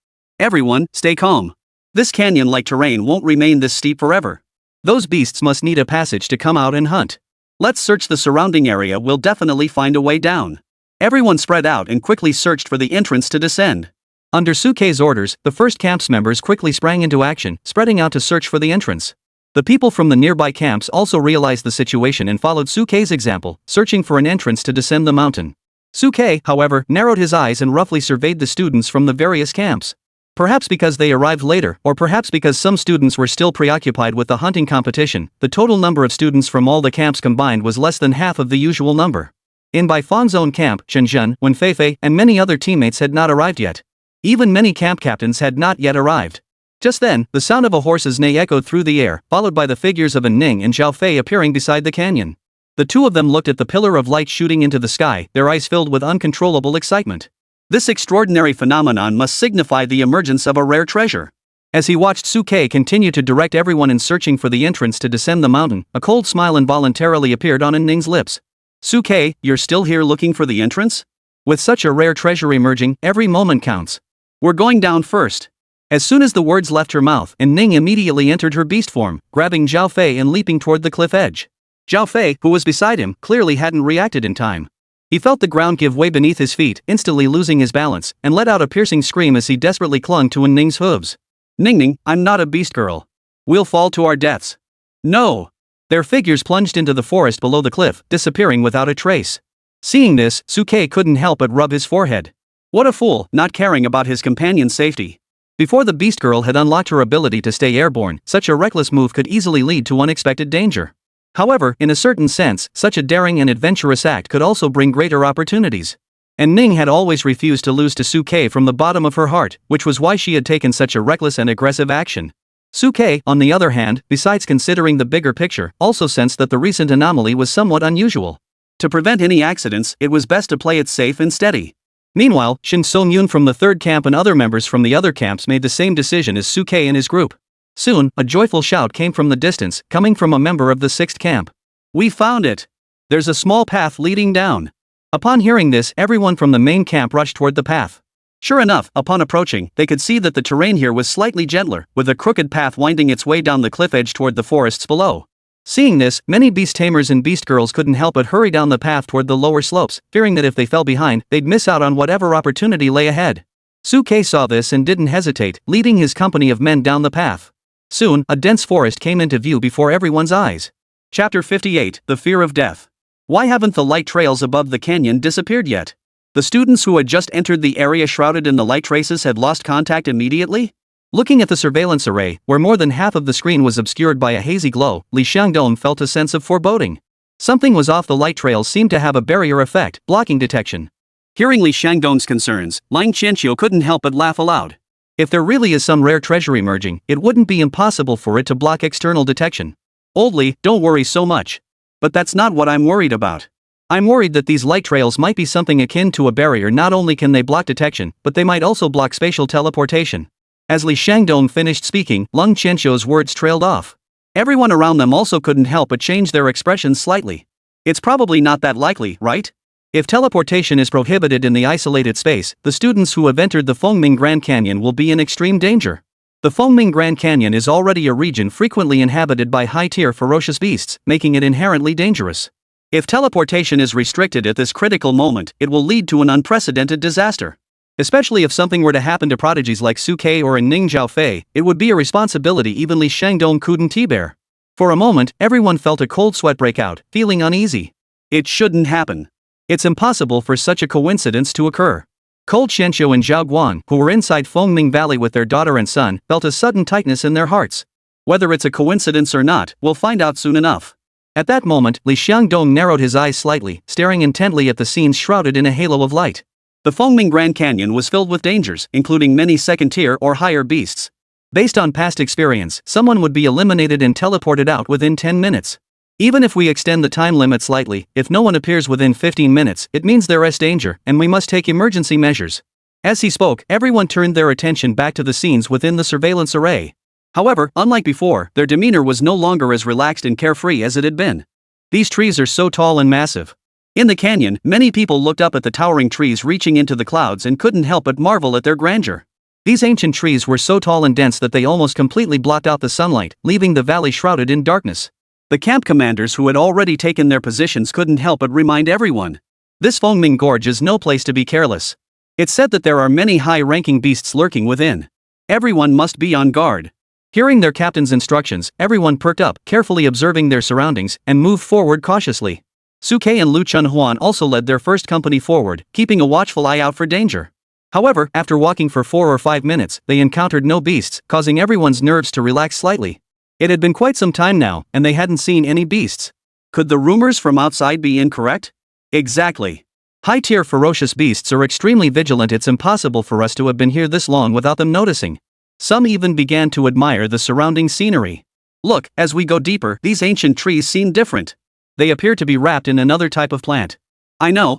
Everyone, stay calm. This canyon-like terrain won't remain this steep forever. Those beasts must need a passage to come out and hunt. Let's search the surrounding area, we'll definitely find a way down. Everyone spread out and quickly searched for the entrance to descend. Under Su-Ke's orders, the first camp's members quickly sprang into action, spreading out to search for the entrance. The people from the nearby camps also realized the situation and followed Su-Ke's example, searching for an entrance to descend the mountain. Su-Ke, however, narrowed his eyes and roughly surveyed the students from the various camps. Perhaps because they arrived later, or perhaps because some students were still preoccupied with the hunting competition, the total number of students from all the camps combined was less than half of the usual number. In Baifang's own camp, Shenzhen, Wenfei, and many other teammates had not arrived yet. Even many camp captains had not yet arrived. Just then, the sound of a horse's neigh echoed through the air, followed by the figures of Ning and Zhao Fei appearing beside the canyon. The two of them looked at the pillar of light shooting into the sky, their eyes filled with uncontrollable excitement. This extraordinary phenomenon must signify the emergence of a rare treasure. As he watched Su-Ke continue to direct everyone in searching for the entrance to descend the mountain, a cold smile involuntarily appeared on Ning's lips. Su-Ke, you're still here looking for the entrance? With such a rare treasure emerging, every moment counts. We're going down first. As soon as the words left her mouth, Ning immediately entered her beast form, grabbing Zhao Fei and leaping toward the cliff edge. Zhao Fei, who was beside him, clearly hadn't reacted in time. He felt the ground give way beneath his feet, instantly losing his balance, and let out a piercing scream as he desperately clung to Ning's hooves. Ning, I'm not a beast girl. We'll fall to our deaths. No! Their figures plunged into the forest below the cliff, disappearing without a trace. Seeing this, Su-Ke couldn't help but rub his forehead. What a fool, not caring about his companion's safety. Before the beast girl had unlocked her ability to stay airborne, such a reckless move could easily lead to unexpected danger. However, in a certain sense, such a daring and adventurous act could also bring greater opportunities. And Ning had always refused to lose to Su-Ke from the bottom of her heart, which was why she had taken such a reckless and aggressive action. Su-Ke, on the other hand, besides considering the bigger picture, also sensed that the recent anomaly was somewhat unusual. To prevent any accidents, it was best to play it safe and steady. Meanwhile, Shin Song-yoon from the third camp and other members from the other camps made the same decision as Su-Ke and his group. Soon, a joyful shout came from the distance, coming from a member of the sixth camp. We found it! There's a small path leading down. Upon hearing this, everyone from the main camp rushed toward the path. Sure enough, upon approaching, they could see that the terrain here was slightly gentler, with a crooked path winding its way down the cliff edge toward the forests below. Seeing this, many beast tamers and beast girls couldn't help but hurry down the path toward the lower slopes, fearing that if they fell behind, they'd miss out on whatever opportunity lay ahead. Su-Ke saw this and didn't hesitate, leading his company of men down the path. Soon, a dense forest came into view before everyone's eyes. Chapter 58, The Fear of Death. Why haven't the light trails above the canyon disappeared yet? The students who had just entered the area shrouded in the light traces had lost contact immediately? Looking at the surveillance array, where more than half of the screen was obscured by a hazy glow, Li Xiangdong felt a sense of foreboding. Something was off. The light trails seemed to have a barrier effect, blocking detection. Hearing Li Xiangdong's concerns, Lang Qianqiu couldn't help but laugh aloud. If there really is some rare treasure emerging, it wouldn't be impossible for it to block external detection. Old Li, don't worry so much. But that's not what I'm worried about. I'm worried that these light trails might be something akin to a barrier. Not only can they block detection, but they might also block spatial teleportation. As Li Xiangdong finished speaking, Lang Qianqiu's words trailed off. Everyone around them also couldn't help but change their expressions slightly. It's probably not that likely, right? If teleportation is prohibited in the isolated space, the students who have entered the Fengming Grand Canyon will be in extreme danger. The Fengming Grand Canyon is already a region frequently inhabited by high-tier ferocious beasts, making it inherently dangerous. If teleportation is restricted at this critical moment, it will lead to an unprecedented disaster. Especially if something were to happen to prodigies like Su-Ke or Ning Zhao Fei, it would be a responsibility even Li Xiangdong couldn't bear. For a moment, everyone felt a cold sweat break out, feeling uneasy. It shouldn't happen. It's impossible for such a coincidence to occur. Cold Qianqiu and Zhao Guan, who were inside Fengming Valley with their daughter and son, felt a sudden tightness in their hearts. Whether it's a coincidence or not, we'll find out soon enough. At that moment, Li Xiangdong narrowed his eyes slightly, staring intently at the scenes shrouded in a halo of light. The Fengming Grand Canyon was filled with dangers, including many second-tier or higher beasts. Based on past experience, someone would be eliminated and teleported out within 10 minutes. Even if we extend the time limit slightly, if no one appears within 15 minutes, it means there is danger, and we must take emergency measures. As he spoke, everyone turned their attention back to the scenes within the surveillance array. However, unlike before, their demeanor was no longer as relaxed and carefree as it had been. These trees are so tall and massive. In the canyon, many people looked up at the towering trees reaching into the clouds and couldn't help but marvel at their grandeur. These ancient trees were so tall and dense that they almost completely blocked out the sunlight, leaving the valley shrouded in darkness. The camp commanders who had already taken their positions couldn't help but remind everyone. This Fengming Gorge is no place to be careless. It's said that there are many high-ranking beasts lurking within. Everyone must be on guard. Hearing their captain's instructions, everyone perked up, carefully observing their surroundings, and moved forward cautiously. Suke and Lu Chunhuan also led their first company forward, keeping a watchful eye out for danger. However, after walking for 4 or 5 minutes, they encountered no beasts, causing everyone's nerves to relax slightly. It had been quite some time now, and they hadn't seen any beasts. Could the rumors from outside be incorrect? Exactly. High-tier ferocious beasts are extremely vigilant. It's impossible for us to have been here this long without them noticing. Some even began to admire the surrounding scenery. Look, as we go deeper, these ancient trees seem different. They appear to be wrapped in another type of plant. I know.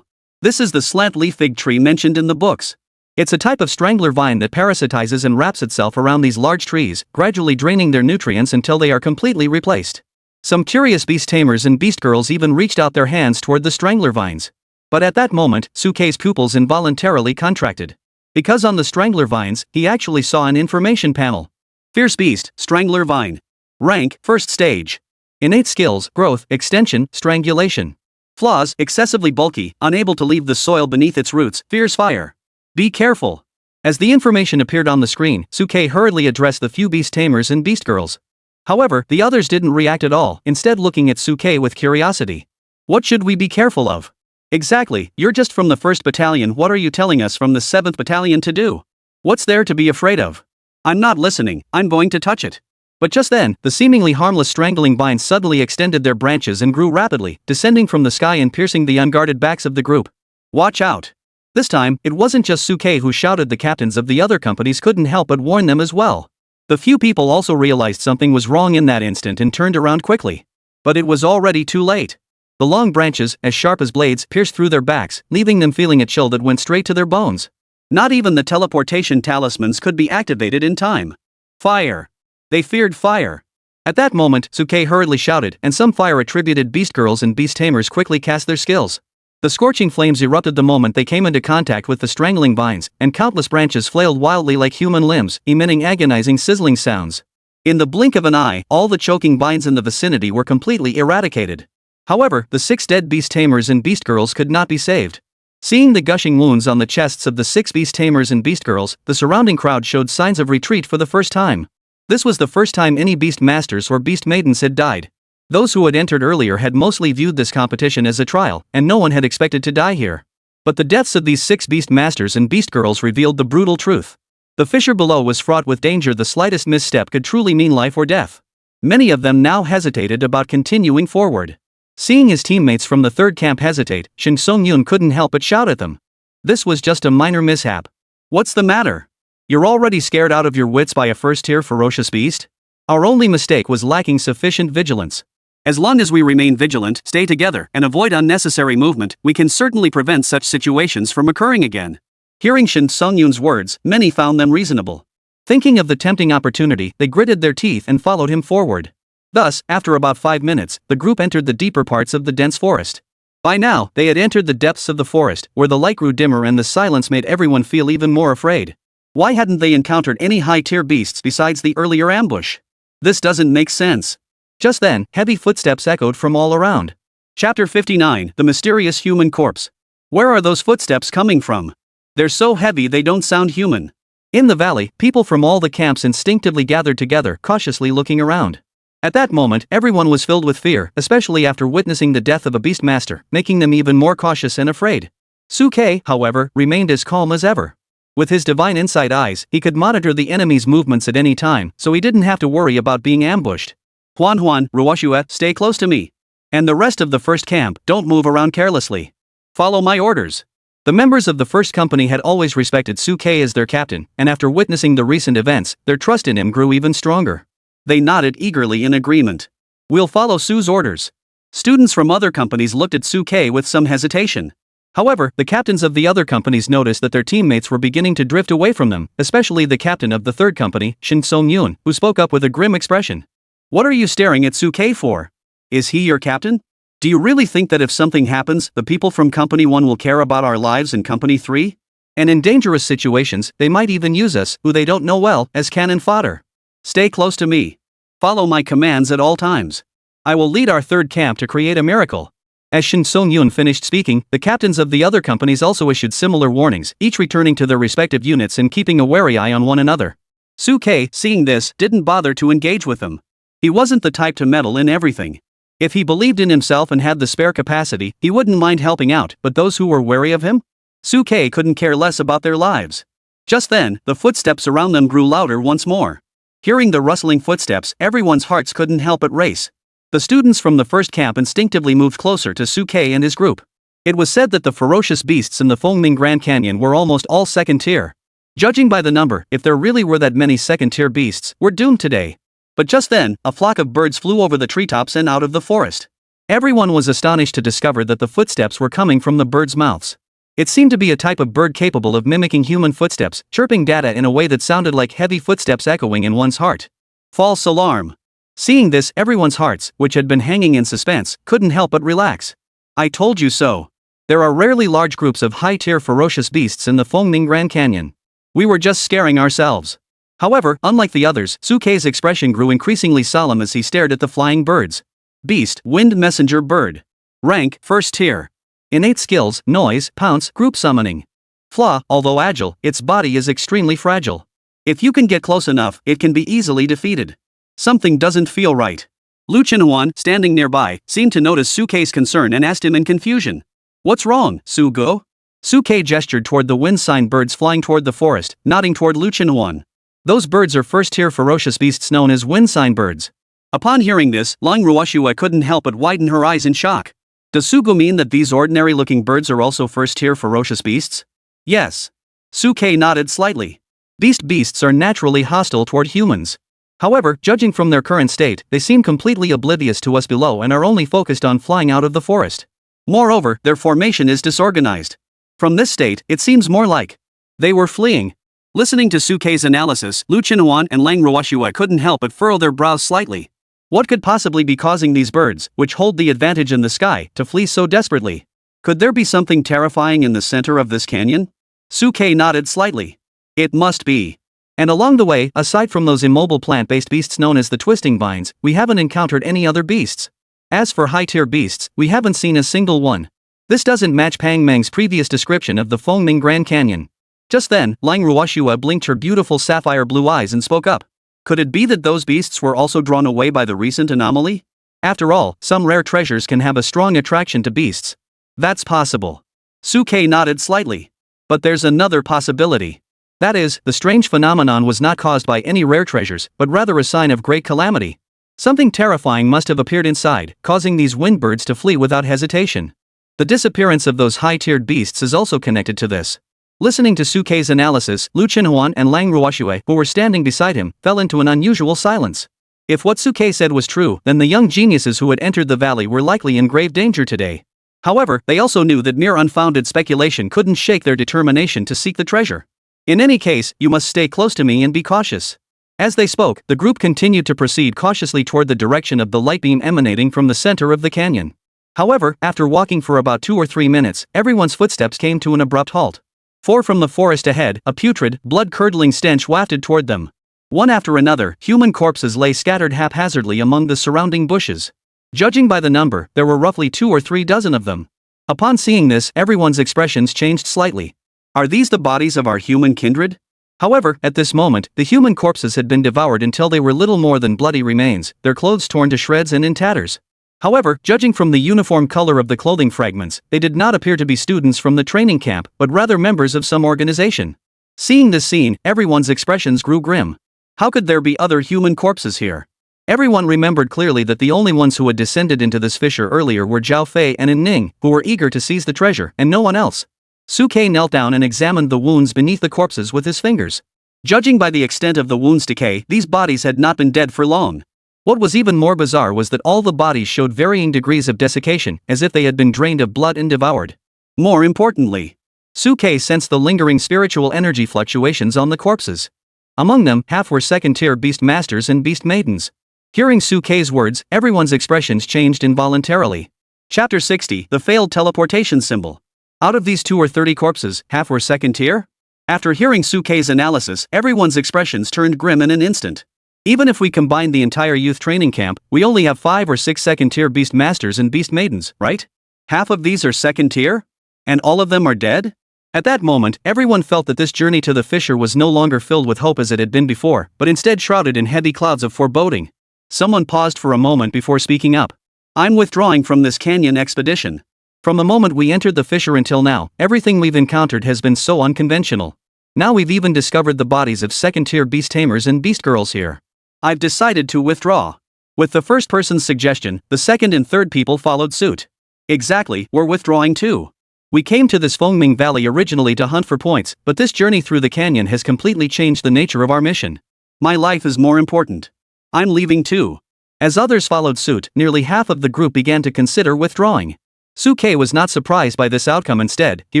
This is the slant-leaf fig tree mentioned in the books. It's a type of strangler vine that parasitizes and wraps itself around these large trees, gradually draining their nutrients until they are completely replaced. Some curious beast tamers and beast girls even reached out their hands toward the strangler vines. But at that moment, Suke's pupils involuntarily contracted. Because on the strangler vines, he actually saw an information panel. Fierce beast, strangler vine. Rank, first stage. Innate skills, growth, extension, strangulation. Flaws, excessively bulky, unable to leave the soil beneath its roots, fears fire. Be careful. As the information appeared on the screen, Suke hurriedly addressed the few beast tamers and beast girls. However, the others didn't react at all, instead looking at Suke with curiosity. What should we be careful of? Exactly, you're just from the 1st Battalion. What are you telling us from the 7th Battalion to do? What's there to be afraid of? I'm not listening, I'm going to touch it. But just then, the seemingly harmless strangling vines suddenly extended their branches and grew rapidly, descending from the sky and piercing the unguarded backs of the group. Watch out! This time, it wasn't just Suke who shouted. The captains of the other companies couldn't help but warn them as well. The few people also realized something was wrong in that instant and turned around quickly. But it was already too late. The long branches, as sharp as blades, pierced through their backs, leaving them feeling a chill that went straight to their bones. Not even the teleportation talismans could be activated in time. Fire! They feared fire. At that moment, Suke hurriedly shouted, and some fire-attributed beast girls and beast tamers quickly cast their skills. The scorching flames erupted the moment they came into contact with the strangling vines, and countless branches flailed wildly like human limbs, emitting agonizing sizzling sounds. In the blink of an eye, all the choking vines in the vicinity were completely eradicated. However, the 6 dead beast tamers and beast girls could not be saved. Seeing the gushing wounds on the chests of the 6 beast tamers and beast girls, the surrounding crowd showed signs of retreat for the first time. This was the first time any beast masters or beast maidens had died. Those who had entered earlier had mostly viewed this competition as a trial, and no one had expected to die here. But the deaths of these 6 beast masters and beast girls revealed the brutal truth. The fissure below was fraught with danger. The slightest misstep could truly mean life or death. Many of them now hesitated about continuing forward. Seeing his teammates from the 3rd camp hesitate, Shin Song-yoon couldn't help but shout at them. This was just a minor mishap. What's the matter? You're already scared out of your wits by a 1st-tier ferocious beast? Our only mistake was lacking sufficient vigilance. As long as we remain vigilant, stay together, and avoid unnecessary movement, we can certainly prevent such situations from occurring again. Hearing Shin Song-yoon's words, many found them reasonable. Thinking of the tempting opportunity, they gritted their teeth and followed him forward. Thus, after about 5 minutes, the group entered the deeper parts of the dense forest. By now, they had entered the depths of the forest, where the light grew dimmer and the silence made everyone feel even more afraid. Why hadn't they encountered any high-tier beasts besides the earlier ambush? This doesn't make sense. Just then, heavy footsteps echoed from all around. Chapter 59, The Mysterious Human Corpse. Where are those footsteps coming from? They're so heavy they don't sound human. In the valley, people from all the camps instinctively gathered together, cautiously looking around. At that moment, everyone was filled with fear, especially after witnessing the death of a beast master, making them even more cautious and afraid. Suke, however, remained as calm as ever. With his divine insight eyes, he could monitor the enemy's movements at any time, so he didn't have to worry about being ambushed. Huan, Ruoshua, stay close to me. And the rest of the 1st camp, don't move around carelessly. Follow my orders. The members of the 1st company had always respected Suke as their captain, and after witnessing the recent events, their trust in him grew even stronger. They nodded eagerly in agreement. We'll follow Su's orders. Students from other companies looked at Suke with some hesitation. However, the captains of the other companies noticed that their teammates were beginning to drift away from them, especially the captain of the third company, Shin Song-yoon, who spoke up with a grim expression. What are you staring at Suke for? Is he your captain? Do you really think that if something happens, the people from Company 1 will care about our lives in Company 3? And in dangerous situations, they might even use us, who they don't know well, as cannon fodder. Stay close to me. Follow my commands at all times. I will lead our third camp to create a miracle. As Shin Song-yoon finished speaking, the captains of the other companies also issued similar warnings, each returning to their respective units and keeping a wary eye on one another. Suke, seeing this, didn't bother to engage with them. He wasn't the type to meddle in everything. If he believed in himself and had the spare capacity, he wouldn't mind helping out, but those who were wary of him? Suke couldn't care less about their lives. Just then, the footsteps around them grew louder once more. Hearing the rustling footsteps, everyone's hearts couldn't help but race. The students from the first camp instinctively moved closer to Suke and his group. It was said that the ferocious beasts in the Fengming Grand Canyon were almost all second tier. Judging by the number, if there really were that many second tier beasts, we're doomed today. But just then, a flock of birds flew over the treetops and out of the forest. Everyone was astonished to discover that the footsteps were coming from the birds' mouths. It seemed to be a type of bird capable of mimicking human footsteps, chirping data in a way that sounded like heavy footsteps echoing in one's heart. False alarm. Seeing this, everyone's hearts, which had been hanging in suspense, couldn't help but relax. I told you so. There are rarely large groups of high-tier ferocious beasts in the Fengming Grand Canyon. We were just scaring ourselves. However, unlike the others, Suke's expression grew increasingly solemn as he stared at the flying birds. Beast, Wind Messenger Bird. Rank, First Tier. Innate skills, Noise, Pounce, Group Summoning. Flaw, although agile, its body is extremely fragile. If you can get close enough, it can be easily defeated. Something doesn't feel right. Lu Chenhuan, standing nearby, seemed to notice Suke's concern and asked him in confusion. What's wrong, Su-go? Suke gestured toward the wind sign birds flying toward the forest, nodding toward Lu Chenhuan. Those birds are first-tier ferocious beasts known as wind sign birds. Upon hearing this, Lang Ruoshua couldn't help but widen her eyes in shock. Does Sugo mean that these ordinary-looking birds are also first-tier ferocious beasts? Yes. Suke nodded slightly. Beasts are naturally hostile toward humans. However, judging from their current state, they seem completely oblivious to us below and are only focused on flying out of the forest. Moreover, their formation is disorganized. From this state, it seems more like they were fleeing. Listening to Suke's analysis, Lu Chenhuan and Lang Ruoshua couldn't help but furrow their brows slightly. What could possibly be causing these birds, which hold the advantage in the sky, to flee so desperately? Could there be something terrifying in the center of this canyon? Suke nodded slightly. It must be. And along the way, aside from those immobile plant-based beasts known as the twisting vines, we haven't encountered any other beasts. As for high-tier beasts, we haven't seen a single one. This doesn't match Pang Meng's previous description of the Fengming Grand Canyon. Just then, Lang Ruoshua blinked her beautiful sapphire blue eyes and spoke up. Could it be that those beasts were also drawn away by the recent anomaly? After all, some rare treasures can have a strong attraction to beasts. That's possible. Suke nodded slightly. But there's another possibility. That is, the strange phenomenon was not caused by any rare treasures, but rather a sign of great calamity. Something terrifying must have appeared inside, causing these windbirds to flee without hesitation. The disappearance of those high-tiered beasts is also connected to this. Listening to Suke's analysis, Lu Chenhuan and Lang Ruoshua, who were standing beside him, fell into an unusual silence. If what Suke said was true, then the young geniuses who had entered the valley were likely in grave danger today. However, they also knew that mere unfounded speculation couldn't shake their determination to seek the treasure. In any case, you must stay close to me and be cautious. As they spoke, the group continued to proceed cautiously toward the direction of the light beam emanating from the center of the canyon. However, after walking for about 2 or 3 minutes, everyone's footsteps came to an abrupt halt. For from the forest ahead, a putrid, blood-curdling stench wafted toward them. One after another, human corpses lay scattered haphazardly among the surrounding bushes. Judging by the number, there were roughly 2 or 3 dozen of them. Upon seeing this, everyone's expressions changed slightly. Are these the bodies of our human kindred? However, at this moment, the human corpses had been devoured until they were little more than bloody remains, their clothes torn to shreds and in tatters. However, judging from the uniform color of the clothing fragments, they did not appear to be students from the training camp, but rather members of some organization. Seeing this scene, everyone's expressions grew grim. How could there be other human corpses here? Everyone remembered clearly that the only ones who had descended into this fissure earlier were Zhao Fei and In Ning, who were eager to seize the treasure, and no one else. Suke knelt down and examined the wounds beneath the corpses with his fingers. Judging by the extent of the wounds' decay, these bodies had not been dead for long. What was even more bizarre was that all the bodies showed varying degrees of desiccation, as if they had been drained of blood and devoured. More importantly, Suke sensed the lingering spiritual energy fluctuations on the corpses. Among them, half were second-tier beast masters and beast maidens. Hearing Suke's words, everyone's expressions changed involuntarily. Chapter 60, The Failed Teleportation Symbol. Out of these 30 corpses, half were second tier? After hearing Suke's analysis, everyone's expressions turned grim in an instant. Even if we combine the entire youth training camp, we only have 5 or 6 second-tier beast masters and beast maidens, right? Half of these are second tier? And all of them are dead? At that moment, everyone felt that this journey to the fissure was no longer filled with hope as it had been before, but instead shrouded in heavy clouds of foreboding. Someone paused for a moment before speaking up. I'm withdrawing from this canyon expedition. From the moment we entered the fissure until now, everything we've encountered has been so unconventional. Now we've even discovered the bodies of second-tier beast tamers and beast girls here. I've decided to withdraw. With the first person's suggestion, the second and third people followed suit. Exactly, we're withdrawing too. We came to this Fengming Valley originally to hunt for points, but this journey through the canyon has completely changed the nature of our mission. My life is more important. I'm leaving too. As others followed suit, nearly half of the group began to consider withdrawing. Suke was not surprised by this outcome. Instead, he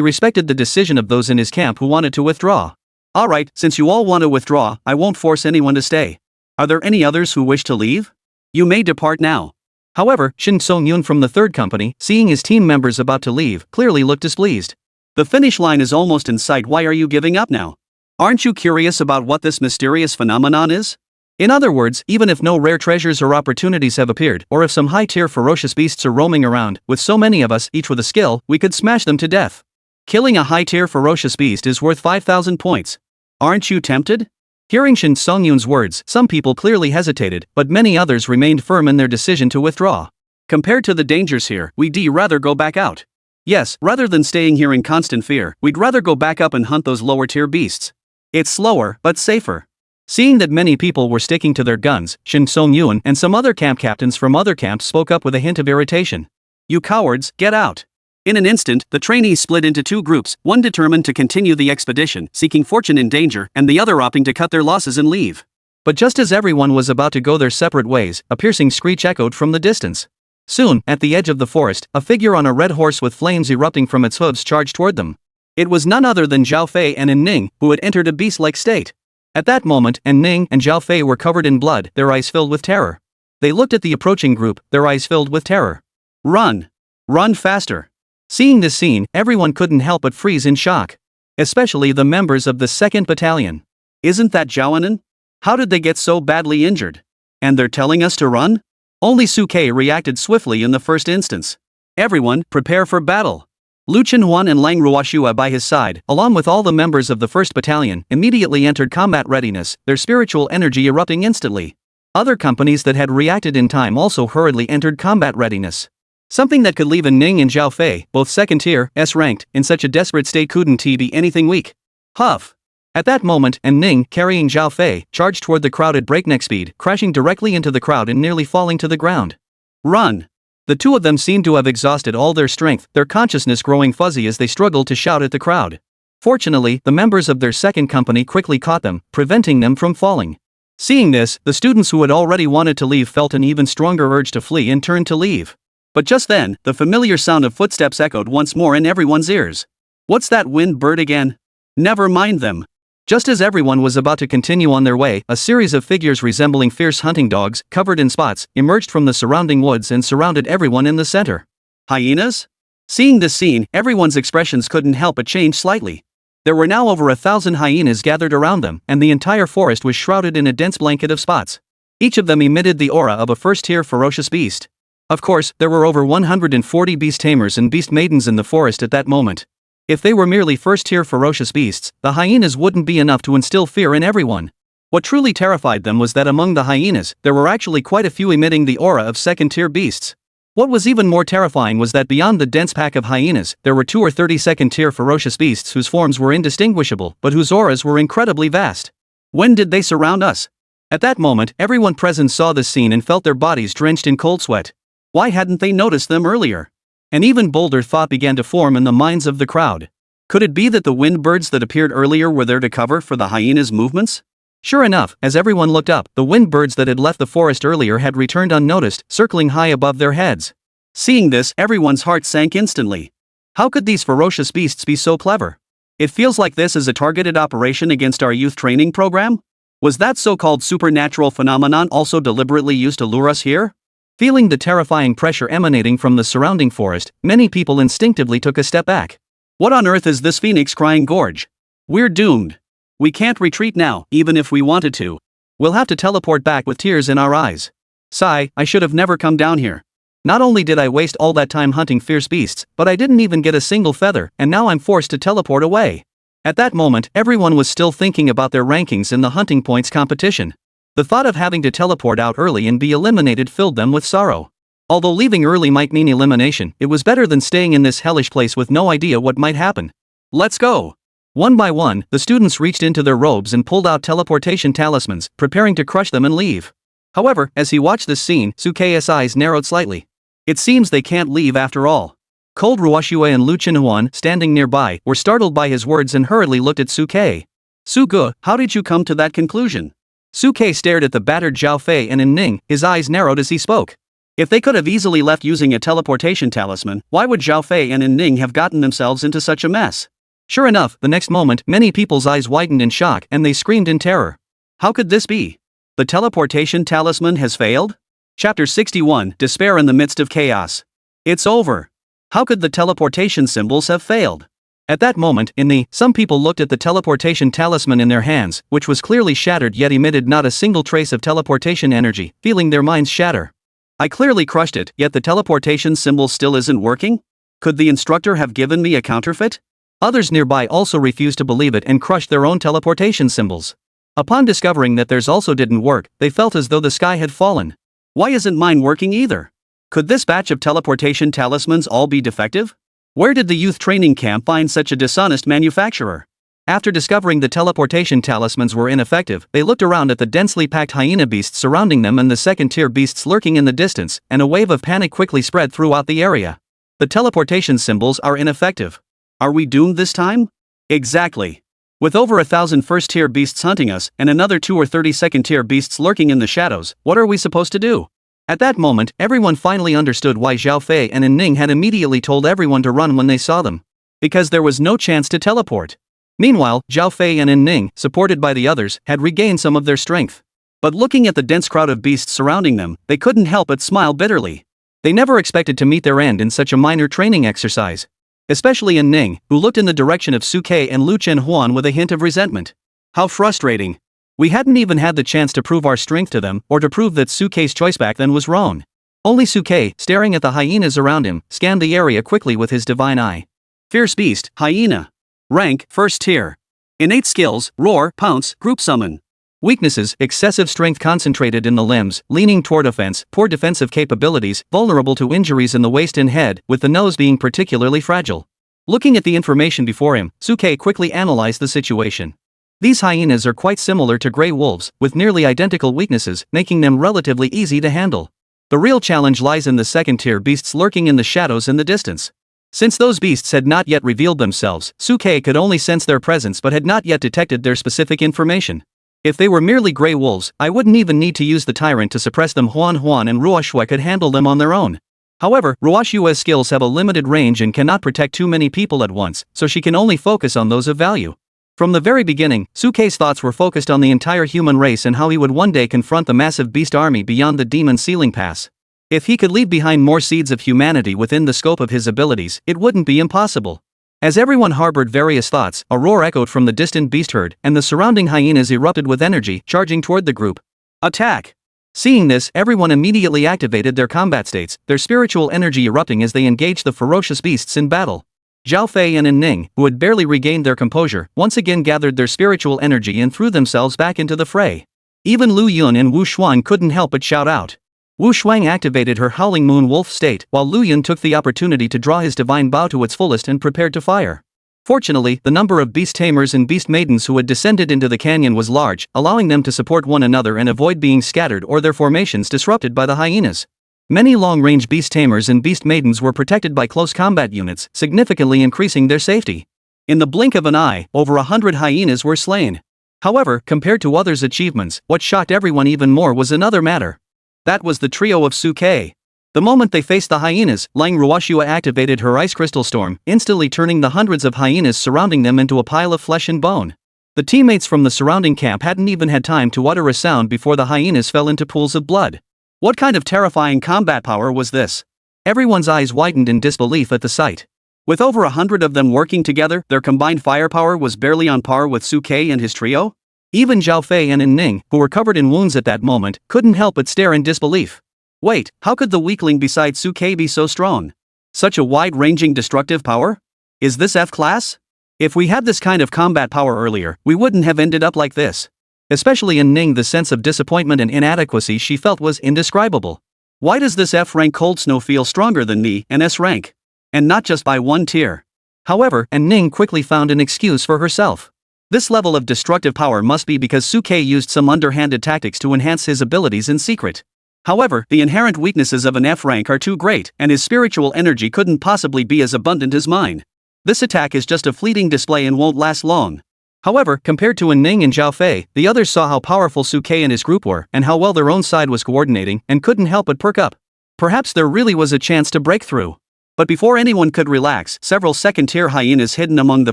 respected the decision of those in his camp who wanted to withdraw. Alright, since you all want to withdraw, I won't force anyone to stay. Are there any others who wish to leave? You may depart now. However, Shin Song-yoon from the third company, seeing his team members about to leave, clearly looked displeased. The finish line is almost in sight. Why are you giving up now? Aren't you curious about what this mysterious phenomenon is? In other words, even if no rare treasures or opportunities have appeared, or if some high-tier ferocious beasts are roaming around, with so many of us, each with a skill, we could smash them to death. Killing a high-tier ferocious beast is worth 5,000 points. Aren't you tempted? Hearing Shin Song-yoon's words, some people clearly hesitated, but many others remained firm in their decision to withdraw. Compared to the dangers here, we'd rather go back out. Yes, rather than staying here in constant fear, we'd rather go back up and hunt those lower-tier beasts. It's slower, but safer. Seeing that many people were sticking to their guns, Shin Song-yoon and some other camp captains from other camps spoke up with a hint of irritation. You cowards, get out. In an instant, the trainees split into two groups, one determined to continue the expedition, seeking fortune in danger, and the other opting to cut their losses and leave. But just as everyone was about to go their separate ways, a piercing screech echoed from the distance. Soon, at the edge of the forest, a figure on a red horse with flames erupting from its hooves charged toward them. It was none other than Zhao Fei and An Ning, who had entered a beast-like state. At that moment, An Ning and Zhao Fei were covered in blood, their eyes filled with terror. They looked at the approaching group, their eyes filled with terror. Run! Run faster! Seeing this scene, everyone couldn't help but freeze in shock. Especially the members of the 2nd Battalion. Isn't that Zhao? How did they get so badly injured? And they're telling us to run? Only Suke reacted swiftly in the first instance. Everyone, prepare for battle. Lu Chenhuan and Lang Ruoshua by his side, along with all the members of the 1st Battalion, immediately entered combat readiness, their spiritual energy erupting instantly. Other companies that had reacted in time also hurriedly entered combat readiness. Something that could leave An Ning and Zhao Fei, both second-tier, S-ranked, in such a desperate state couldn't be anything weak. Huff! At that moment, An Ning, carrying Zhao Fei, charged toward the crowd at breakneck speed, crashing directly into the crowd and nearly falling to the ground. Run! The two of them seemed to have exhausted all their strength, their consciousness growing fuzzy as they struggled to shout at the crowd. Fortunately, the members of their second company quickly caught them, preventing them from falling. Seeing this, the students who had already wanted to leave felt an even stronger urge to flee and turned to leave. But just then, the familiar sound of footsteps echoed once more in everyone's ears. What's that wind bird again? Never mind them. Just as everyone was about to continue on their way, a series of figures resembling fierce hunting dogs, covered in spots, emerged from the surrounding woods and surrounded everyone in the center. Hyenas? Seeing this scene, everyone's expressions couldn't help but change slightly. There were now over 1,000 hyenas gathered around them, and the entire forest was shrouded in a dense blanket of spots. Each of them emitted the aura of a first-tier ferocious beast. Of course, there were over 140 beast tamers and beast maidens in the forest at that moment. If they were merely first-tier ferocious beasts, the hyenas wouldn't be enough to instill fear in everyone. What truly terrified them was that among the hyenas, there were actually quite a few emitting the aura of second-tier beasts. What was even more terrifying was that beyond the dense pack of hyenas, there were 2 or 30 second-tier ferocious beasts whose forms were indistinguishable, but whose auras were incredibly vast. When did they surround us? At that moment, everyone present saw this scene and felt their bodies drenched in cold sweat. Why hadn't they noticed them earlier? An even bolder thought began to form in the minds of the crowd. Could it be that the wind birds that appeared earlier were there to cover for the hyenas' movements? Sure enough, as everyone looked up, the wind birds that had left the forest earlier had returned unnoticed, circling high above their heads. Seeing this, everyone's heart sank instantly. How could these ferocious beasts be so clever? It feels like this is a targeted operation against our youth training program? Was that so-called supernatural phenomenon also deliberately used to lure us here? Feeling the terrifying pressure emanating from the surrounding forest, many people instinctively took a step back. What on earth is this phoenix crying gorge? We're doomed. We can't retreat now, even if we wanted to. We'll have to teleport back with tears in our eyes. Sigh, I should have never come down here. Not only did I waste all that time hunting fierce beasts, but I didn't even get a single feather, and now I'm forced to teleport away. At that moment, everyone was still thinking about their rankings in the hunting points competition. The thought of having to teleport out early and be eliminated filled them with sorrow. Although leaving early might mean elimination, it was better than staying in this hellish place with no idea what might happen. Let's go! One by one, the students reached into their robes and pulled out teleportation talismans, preparing to crush them and leave. However, as he watched this scene, Suke's eyes narrowed slightly. It seems they can't leave after all. Cold Ruoshue and Lu Chenhuan, standing nearby, were startled by his words and hurriedly looked at Suke. Suge, how did you come to that conclusion? Suke stared at the battered Zhao Fei and Ning, his eyes narrowed as he spoke. If they could have easily left using a teleportation talisman, why would Zhao Fei and Ning have gotten themselves into such a mess? Sure enough, the next moment, many people's eyes widened in shock and they screamed in terror. How could this be? The teleportation talisman has failed? Chapter 61, Despair in the Midst of Chaos. It's over. How could the teleportation symbols have failed? At that moment, some people looked at the teleportation talisman in their hands, which was clearly shattered yet emitted not a single trace of teleportation energy, feeling their minds shatter. I clearly crushed it, yet the teleportation symbol still isn't working? Could the instructor have given me a counterfeit? Others nearby also refused to believe it and crushed their own teleportation symbols. Upon discovering that theirs also didn't work, they felt as though the sky had fallen. Why isn't mine working either? Could this batch of teleportation talismans all be defective? Where did the youth training camp find such a dishonest manufacturer? After discovering the teleportation talismans were ineffective, they looked around at the densely packed hyena beasts surrounding them and the second-tier beasts lurking in the distance, and a wave of panic quickly spread throughout the area. The teleportation symbols are ineffective. Are we doomed this time? Exactly. With over 1,000 first-tier beasts hunting us, and another 2 or 30 second-tier beasts lurking in the shadows, what are we supposed to do? At that moment, everyone finally understood why Zhao Fei and Ning had immediately told everyone to run when they saw them. Because there was no chance to teleport. Meanwhile, Zhao Fei and Ning, supported by the others, had regained some of their strength. But looking at the dense crowd of beasts surrounding them, they couldn't help but smile bitterly. They never expected to meet their end in such a minor training exercise. Especially Ning, who looked in the direction of Suke and Lu Chenhuan with a hint of resentment. How frustrating. We hadn't even had the chance to prove our strength to them, or to prove that Suke's choice back then was wrong. Only Suke, staring at the hyenas around him, scanned the area quickly with his divine eye. Fierce beast, hyena. Rank, first tier. Innate skills, roar, pounce, group summon. Weaknesses, excessive strength concentrated in the limbs, leaning toward offense, poor defensive capabilities, vulnerable to injuries in the waist and head, with the nose being particularly fragile. Looking at the information before him, Suke quickly analyzed the situation. These hyenas are quite similar to gray wolves, with nearly identical weaknesses, making them relatively easy to handle. The real challenge lies in the second-tier beasts lurking in the shadows in the distance. Since those beasts had not yet revealed themselves, Suke could only sense their presence but had not yet detected their specific information. If they were merely gray wolves, I wouldn't even need to use the tyrant to suppress them. Huan and Ruoshue could handle them on their own. However, Ruoshue's skills have a limited range and cannot protect too many people at once, so she can only focus on those of value. From the very beginning, Suke's thoughts were focused on the entire human race and how he would one day confront the massive beast army beyond the demon ceiling pass. If he could leave behind more seeds of humanity within the scope of his abilities, it wouldn't be impossible. As everyone harbored various thoughts, a roar echoed from the distant beast herd, and the surrounding hyenas erupted with energy, charging toward the group. Attack! Seeing this, everyone immediately activated their combat states, their spiritual energy erupting as they engaged the ferocious beasts in battle. Zhao Fei and Ning, who had barely regained their composure, once again gathered their spiritual energy and threw themselves back into the fray. Even Lu Yun and Wu Shuang couldn't help but shout out. Wu Shuang activated her Howling Moon Wolf state, while Lu Yun took the opportunity to draw his divine bow to its fullest and prepared to fire. Fortunately, the number of beast tamers and beast maidens who had descended into the canyon was large, allowing them to support one another and avoid being scattered or their formations disrupted by the hyenas. Many long-range beast tamers and beast maidens were protected by close combat units, significantly increasing their safety. In the blink of an eye, over 100 hyenas were slain. However, compared to others' achievements, what shocked everyone even more was another matter. That was the trio of Suke. The moment they faced the hyenas, Lang Ruoshua activated her ice crystal storm, instantly turning the hundreds of hyenas surrounding them into a pile of flesh and bone. The teammates from the surrounding camp hadn't even had time to utter a sound before the hyenas fell into pools of blood. What kind of terrifying combat power was this? Everyone's eyes widened in disbelief at the sight. With over 100 of them working together, their combined firepower was barely on par with Suke and his trio? Even Zhao Fei and An Ning, who were covered in wounds at that moment, couldn't help but stare in disbelief. Wait, how could the weakling beside Suke be so strong? Such a wide-ranging destructive power? Is this F-class? If we had this kind of combat power earlier, we wouldn't have ended up like this. Especially in Ning, the sense of disappointment and inadequacy she felt was indescribable. Why does this F-rank Cold Snow feel stronger than me and S-rank? And not just by one tier. However, An Ning quickly found an excuse for herself. This level of destructive power must be because Suke used some underhanded tactics to enhance his abilities in secret. However, the inherent weaknesses of an F-rank are too great, and his spiritual energy couldn't possibly be as abundant as mine. This attack is just a fleeting display and won't last long. However, compared to An Ning and Zhao Fei, the others saw how powerful Suke and his group were, and how well their own side was coordinating, and couldn't help but perk up. Perhaps there really was a chance to break through. But before anyone could relax, several second-tier hyenas hidden among the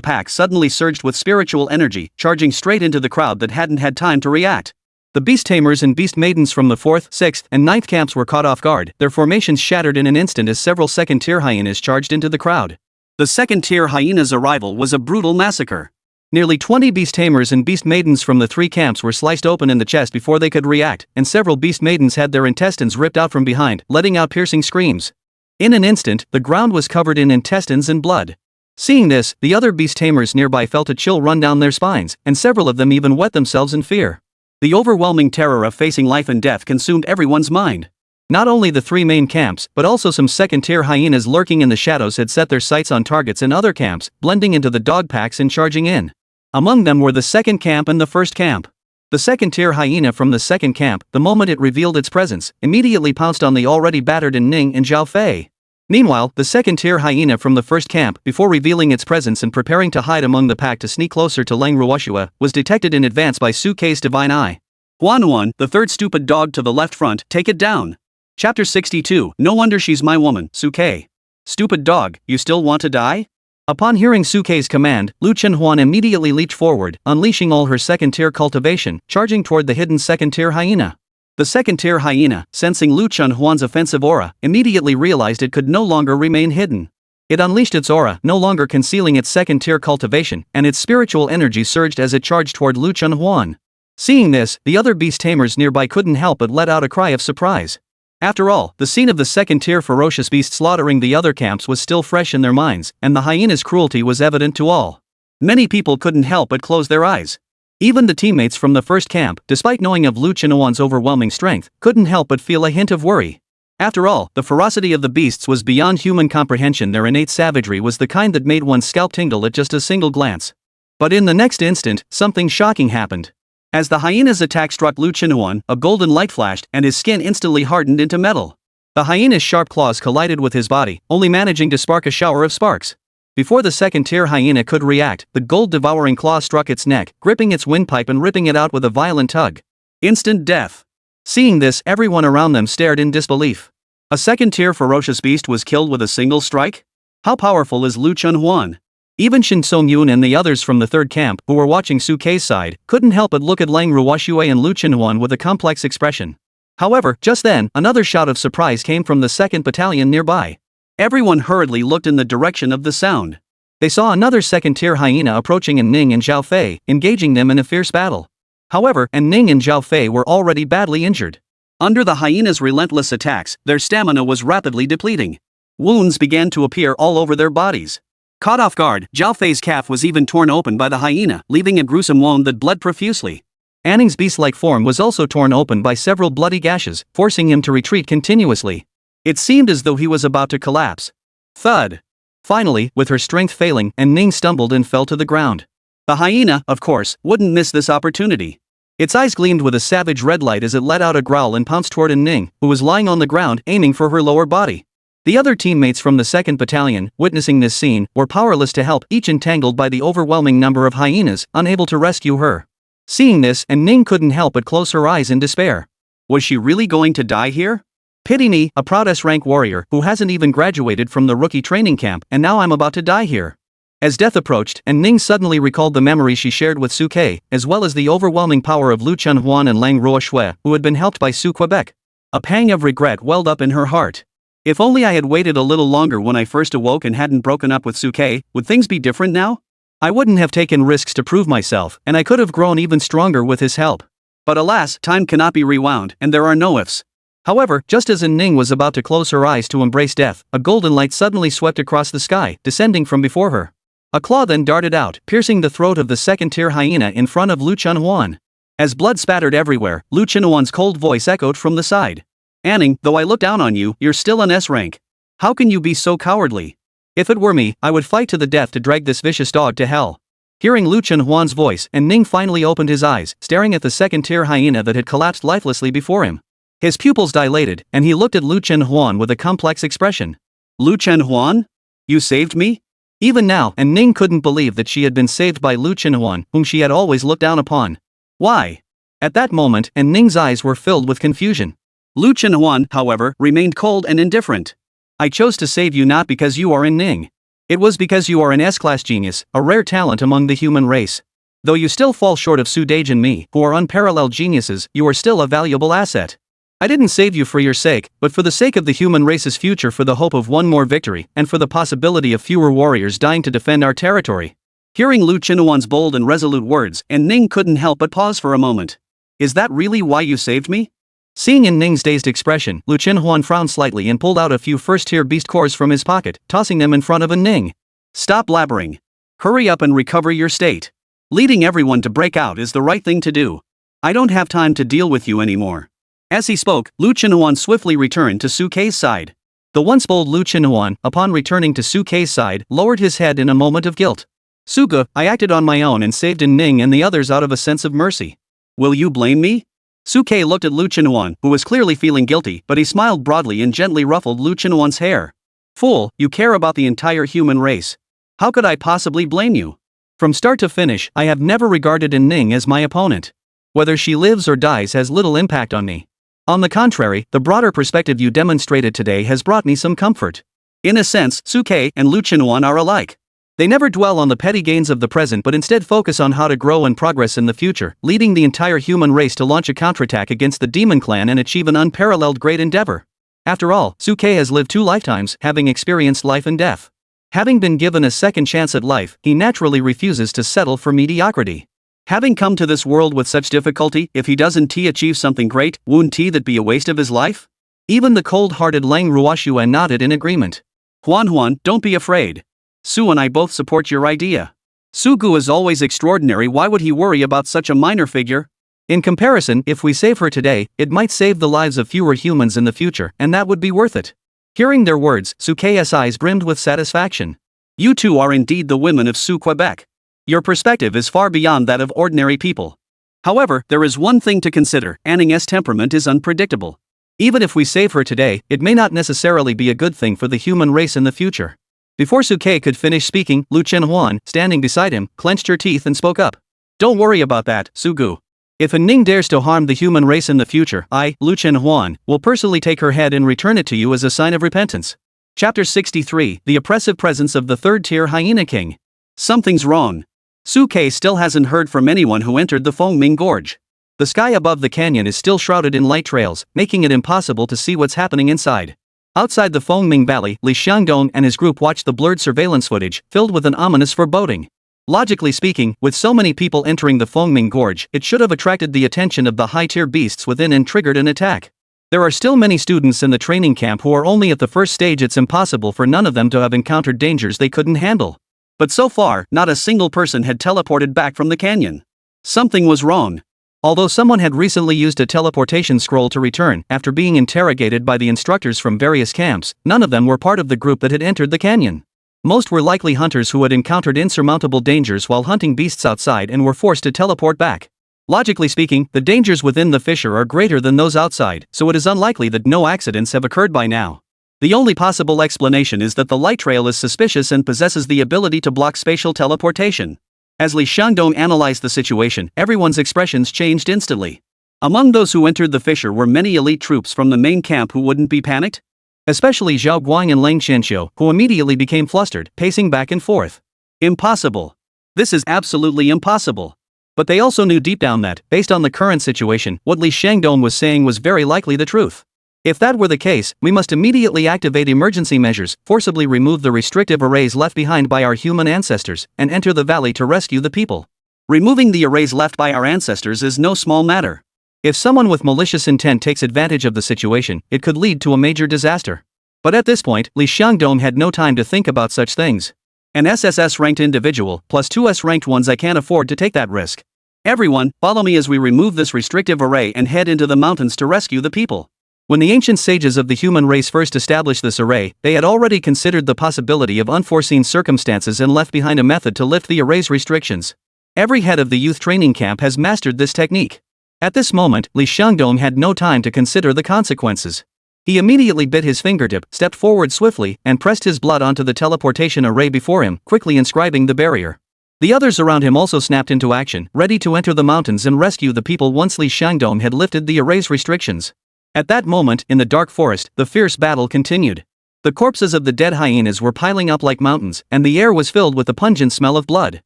pack suddenly surged with spiritual energy, charging straight into the crowd that hadn't had time to react. The beast tamers and beast maidens from the 4th, 6th, and 9th camps were caught off guard, their formations shattered in an instant as several second-tier hyenas charged into the crowd. The second-tier hyenas' arrival was a brutal massacre. Nearly 20 beast tamers and beast maidens from the 3 camps were sliced open in the chest before they could react, and several beast maidens had their intestines ripped out from behind, letting out piercing screams. In an instant, the ground was covered in intestines and blood. Seeing this, the other beast tamers nearby felt a chill run down their spines, and several of them even wet themselves in fear. The overwhelming terror of facing life and death consumed everyone's mind. Not only the 3 main camps, but also some second-tier hyenas lurking in the shadows had set their sights on targets in other camps, blending into the dog packs and charging in. Among them were the 2nd camp and the 1st camp. The second-tier hyena from the 2nd camp, the moment it revealed its presence, immediately pounced on the already battered An Ning and Zhao Fei. Meanwhile, the second-tier hyena from the 1st camp, before revealing its presence and preparing to hide among the pack to sneak closer to Lang Ruoshua, was detected in advance by Suke's divine eye. Huan, the 3rd stupid dog to the left front, take it down. Chapter 62, No wonder she's my woman, Suke. Stupid dog, you still want to die? Upon hearing Suke's command, Lu Chenhuan immediately leaped forward, unleashing all her second-tier cultivation, charging toward the hidden second-tier hyena. The second-tier hyena, sensing Lu Chenhuan's offensive aura, immediately realized it could no longer remain hidden. It unleashed its aura, no longer concealing its second-tier cultivation, and its spiritual energy surged as it charged toward Lu Chenhuan. Seeing this, the other beast tamers nearby couldn't help but let out a cry of surprise. After all, the scene of the second-tier ferocious beast slaughtering the other camps was still fresh in their minds, and the hyena's cruelty was evident to all. Many people couldn't help but close their eyes. Even the teammates from the 1st camp, despite knowing of Lu Chenhuan's overwhelming strength, couldn't help but feel a hint of worry. After all, the ferocity of the beasts was beyond human comprehension. Their innate savagery was the kind that made one's scalp tingle at just a single glance. But in the next instant, something shocking happened. As the hyena's attack struck Lu Chenhuan, a golden light flashed, and his skin instantly hardened into metal. The hyena's sharp claws collided with his body, only managing to spark a shower of sparks. Before the second-tier hyena could react, the gold-devouring claw struck its neck, gripping its windpipe and ripping it out with a violent tug. Instant death. Seeing this, everyone around them stared in disbelief. A second-tier ferocious beast was killed with a single strike? How powerful is Lu Chenhuan? Even Shin Songyun and the others from the 3rd camp, who were watching Suke's side, couldn't help but look at Lang Ruoshua and Lu Chenhuan with a complex expression. However, just then, another shout of surprise came from the 2nd battalion nearby. Everyone hurriedly looked in the direction of the sound. They saw another second-tier hyena approaching An Ning and Zhao Fei, engaging them in a fierce battle. However, An Ning and Zhao Fei were already badly injured. Under the hyena's relentless attacks, their stamina was rapidly depleting. Wounds began to appear all over their bodies. Caught off guard, Zhao Fei's calf was even torn open by the hyena, leaving a gruesome wound that bled profusely. An Ning's beast-like form was also torn open by several bloody gashes, forcing him to retreat continuously. It seemed as though he was about to collapse. Thud. Finally, with her strength failing, An Ning stumbled and fell to the ground. The hyena, of course, wouldn't miss this opportunity. Its eyes gleamed with a savage red light as it let out a growl and pounced toward An Ning, who was lying on the ground, aiming for her lower body. The other teammates from the 2nd battalion, witnessing this scene, were powerless to help, each entangled by the overwhelming number of hyenas, unable to rescue her. Seeing this, An Ning couldn't help but close her eyes in despair. Was she really going to die here? Pity me, a proud S-rank warrior who hasn't even graduated from the rookie training camp, and now I'm about to die here. As death approached, and Ning suddenly recalled the memories she shared with Su Ke, as well as the overwhelming power of Lu Chunhuan and Lang Ruoshui, who had been helped by Su Quebec. A pang of regret welled up in her heart. If only I had waited a little longer when I first awoke and hadn't broken up with Su Ke, would things be different now? I wouldn't have taken risks to prove myself, and I could have grown even stronger with his help. But alas, time cannot be rewound, and there are no ifs. However, just as Ning was about to close her eyes to embrace death, a golden light suddenly swept across the sky, descending from before her. A claw then darted out, piercing the throat of the second-tier hyena in front of Lu Chunhuan. As blood spattered everywhere, Lu Chunhuan's cold voice echoed from the side. Anning, though I look down on you, you're still an S-rank. How can you be so cowardly? If it were me, I would fight to the death to drag this vicious dog to hell. Hearing Lu Chunhuan's voice, and Ning finally opened his eyes, staring at the second-tier hyena that had collapsed lifelessly before him. His pupils dilated, and he looked at Lu Chunhuan with a complex expression. Lu Chunhuan? You saved me? Even now, and Ning couldn't believe that she had been saved by Lu Chunhuan, whom she had always looked down upon. Why? At that moment, and Ning's eyes were filled with confusion. Lu Chunhuan, however, remained cold and indifferent. I chose to save you not because you are in Ning. It was because you are an S-class genius, a rare talent among the human race. Though you still fall short of Su Dage and me, who are unparalleled geniuses, you are still a valuable asset. I didn't save you for your sake, but for the sake of the human race's future, for the hope of one more victory, and for the possibility of fewer warriors dying to defend our territory. Hearing Lu Chunhuan's bold and resolute words, and Ning couldn't help but pause for a moment. Is that really why you saved me? Seeing in Ning's dazed expression, Lu Chunhuan frowned slightly and pulled out a few first-tier beast cores from his pocket, tossing them in front of Ning. Stop blabbering. Hurry up and recover your state. Leading everyone to break out is the right thing to do. I don't have time to deal with you anymore. As he spoke, Lu Chunhuan swiftly returned to Su Ke's side. The once bold Lu Chunhuan, upon returning to Su Ke's side, lowered his head in a moment of guilt. Suge, I acted on my own and saved Ning and the others out of a sense of mercy. Will you blame me? Su Ke looked at Lu Chunhuan, who was clearly feeling guilty, but he smiled broadly and gently ruffled Lu Chunhuan's hair. Fool, you care about the entire human race. How could I possibly blame you? From start to finish, I have never regarded Ning as my opponent. Whether she lives or dies has little impact on me. On the contrary, the broader perspective you demonstrated today has brought me some comfort. In a sense, Su Ke and Lu Chunhuan are alike. They never dwell on the petty gains of the present but instead focus on how to grow and progress in the future, leading the entire human race to launch a counterattack against the Demon Clan and achieve an unparalleled great endeavor. After all, Su Ke has lived 2 lifetimes, having experienced life and death. Having been given a second chance at life, he naturally refuses to settle for mediocrity. Having come to this world with such difficulty, if he doesn't achieve something great, won't that be a waste of his life? Even the cold-hearted Lang Ruoshui nodded in agreement. Huan, don't be afraid. Su and I both support your idea. Sugu is always extraordinary, why would he worry about such a minor figure? In comparison, if we save her today, it might save the lives of fewer humans in the future, and that would be worth it. Hearing their words, Su Ke's eyes brimmed with satisfaction. You two are indeed the women of Su Quebec. Your perspective is far beyond that of ordinary people. However, there is one thing to consider, Anning's temperament is unpredictable. Even if we save her today, it may not necessarily be a good thing for the human race in the future. Before Su Ke could finish speaking, Lu Chunhuan, standing beside him, clenched her teeth and spoke up. Don't worry about that, Sugu. If Ning dares to harm the human race in the future, I, Lu Chunhuan, will personally take her head and return it to you as a sign of repentance. Chapter 63, The Oppressive Presence of the Third-Tier Hyena King. Something's wrong. Su Ke still hasn't heard from anyone who entered the Fengming Gorge. The sky above the canyon is still shrouded in light trails, making it impossible to see what's happening inside. Outside the Fengming Valley, Li Xiangdong and his group watched the blurred surveillance footage, filled with an ominous foreboding. Logically speaking, with so many people entering the Fengming Gorge, it should have attracted the attention of the high-tier beasts within and triggered an attack. There are still many students in the training camp who are only at the first stage. It's impossible for none of them to have encountered dangers they couldn't handle. But so far, not a single person had teleported back from the canyon. Something was wrong. Although someone had recently used a teleportation scroll to return after being interrogated by the instructors from various camps, none of them were part of the group that had entered the canyon. Most were likely hunters who had encountered insurmountable dangers while hunting beasts outside and were forced to teleport back. Logically speaking, the dangers within the fissure are greater than those outside, so it is unlikely that no accidents have occurred by now. The only possible explanation is that the light trail is suspicious and possesses the ability to block spatial teleportation. As Li Xiangdong analyzed the situation, everyone's expressions changed instantly. Among those who entered the fissure were many elite troops from the main camp who wouldn't be panicked? Especially Zhao Guang and Lang Qianxiu, who immediately became flustered, pacing back and forth. Impossible. This is absolutely impossible. But they also knew deep down that, based on the current situation, what Li Shangdong was saying was very likely the truth. If that were the case, we must immediately activate emergency measures, forcibly remove the restrictive arrays left behind by our human ancestors, and enter the valley to rescue the people. Removing the arrays left by our ancestors is no small matter. If someone with malicious intent takes advantage of the situation, it could lead to a major disaster. But at this point, Li Shangdong had no time to think about such things. An SSS-ranked individual, plus 2 S-ranked ones. I can't afford to take that risk. Everyone, follow me as we remove this restrictive array and head into the mountains to rescue the people. When the ancient sages of the human race first established this array, they had already considered the possibility of unforeseen circumstances and left behind a method to lift the array's restrictions. Every head of the youth training camp has mastered this technique. At this moment, Li Shangdong had no time to consider the consequences. He immediately bit his fingertip, stepped forward swiftly, and pressed his blood onto the teleportation array before him, quickly inscribing the barrier. The others around him also snapped into action, ready to enter the mountains and rescue the people once Li Shangdong had lifted the array's restrictions. At that moment, in the dark forest, the fierce battle continued. The corpses of the dead hyenas were piling up like mountains, and the air was filled with the pungent smell of blood.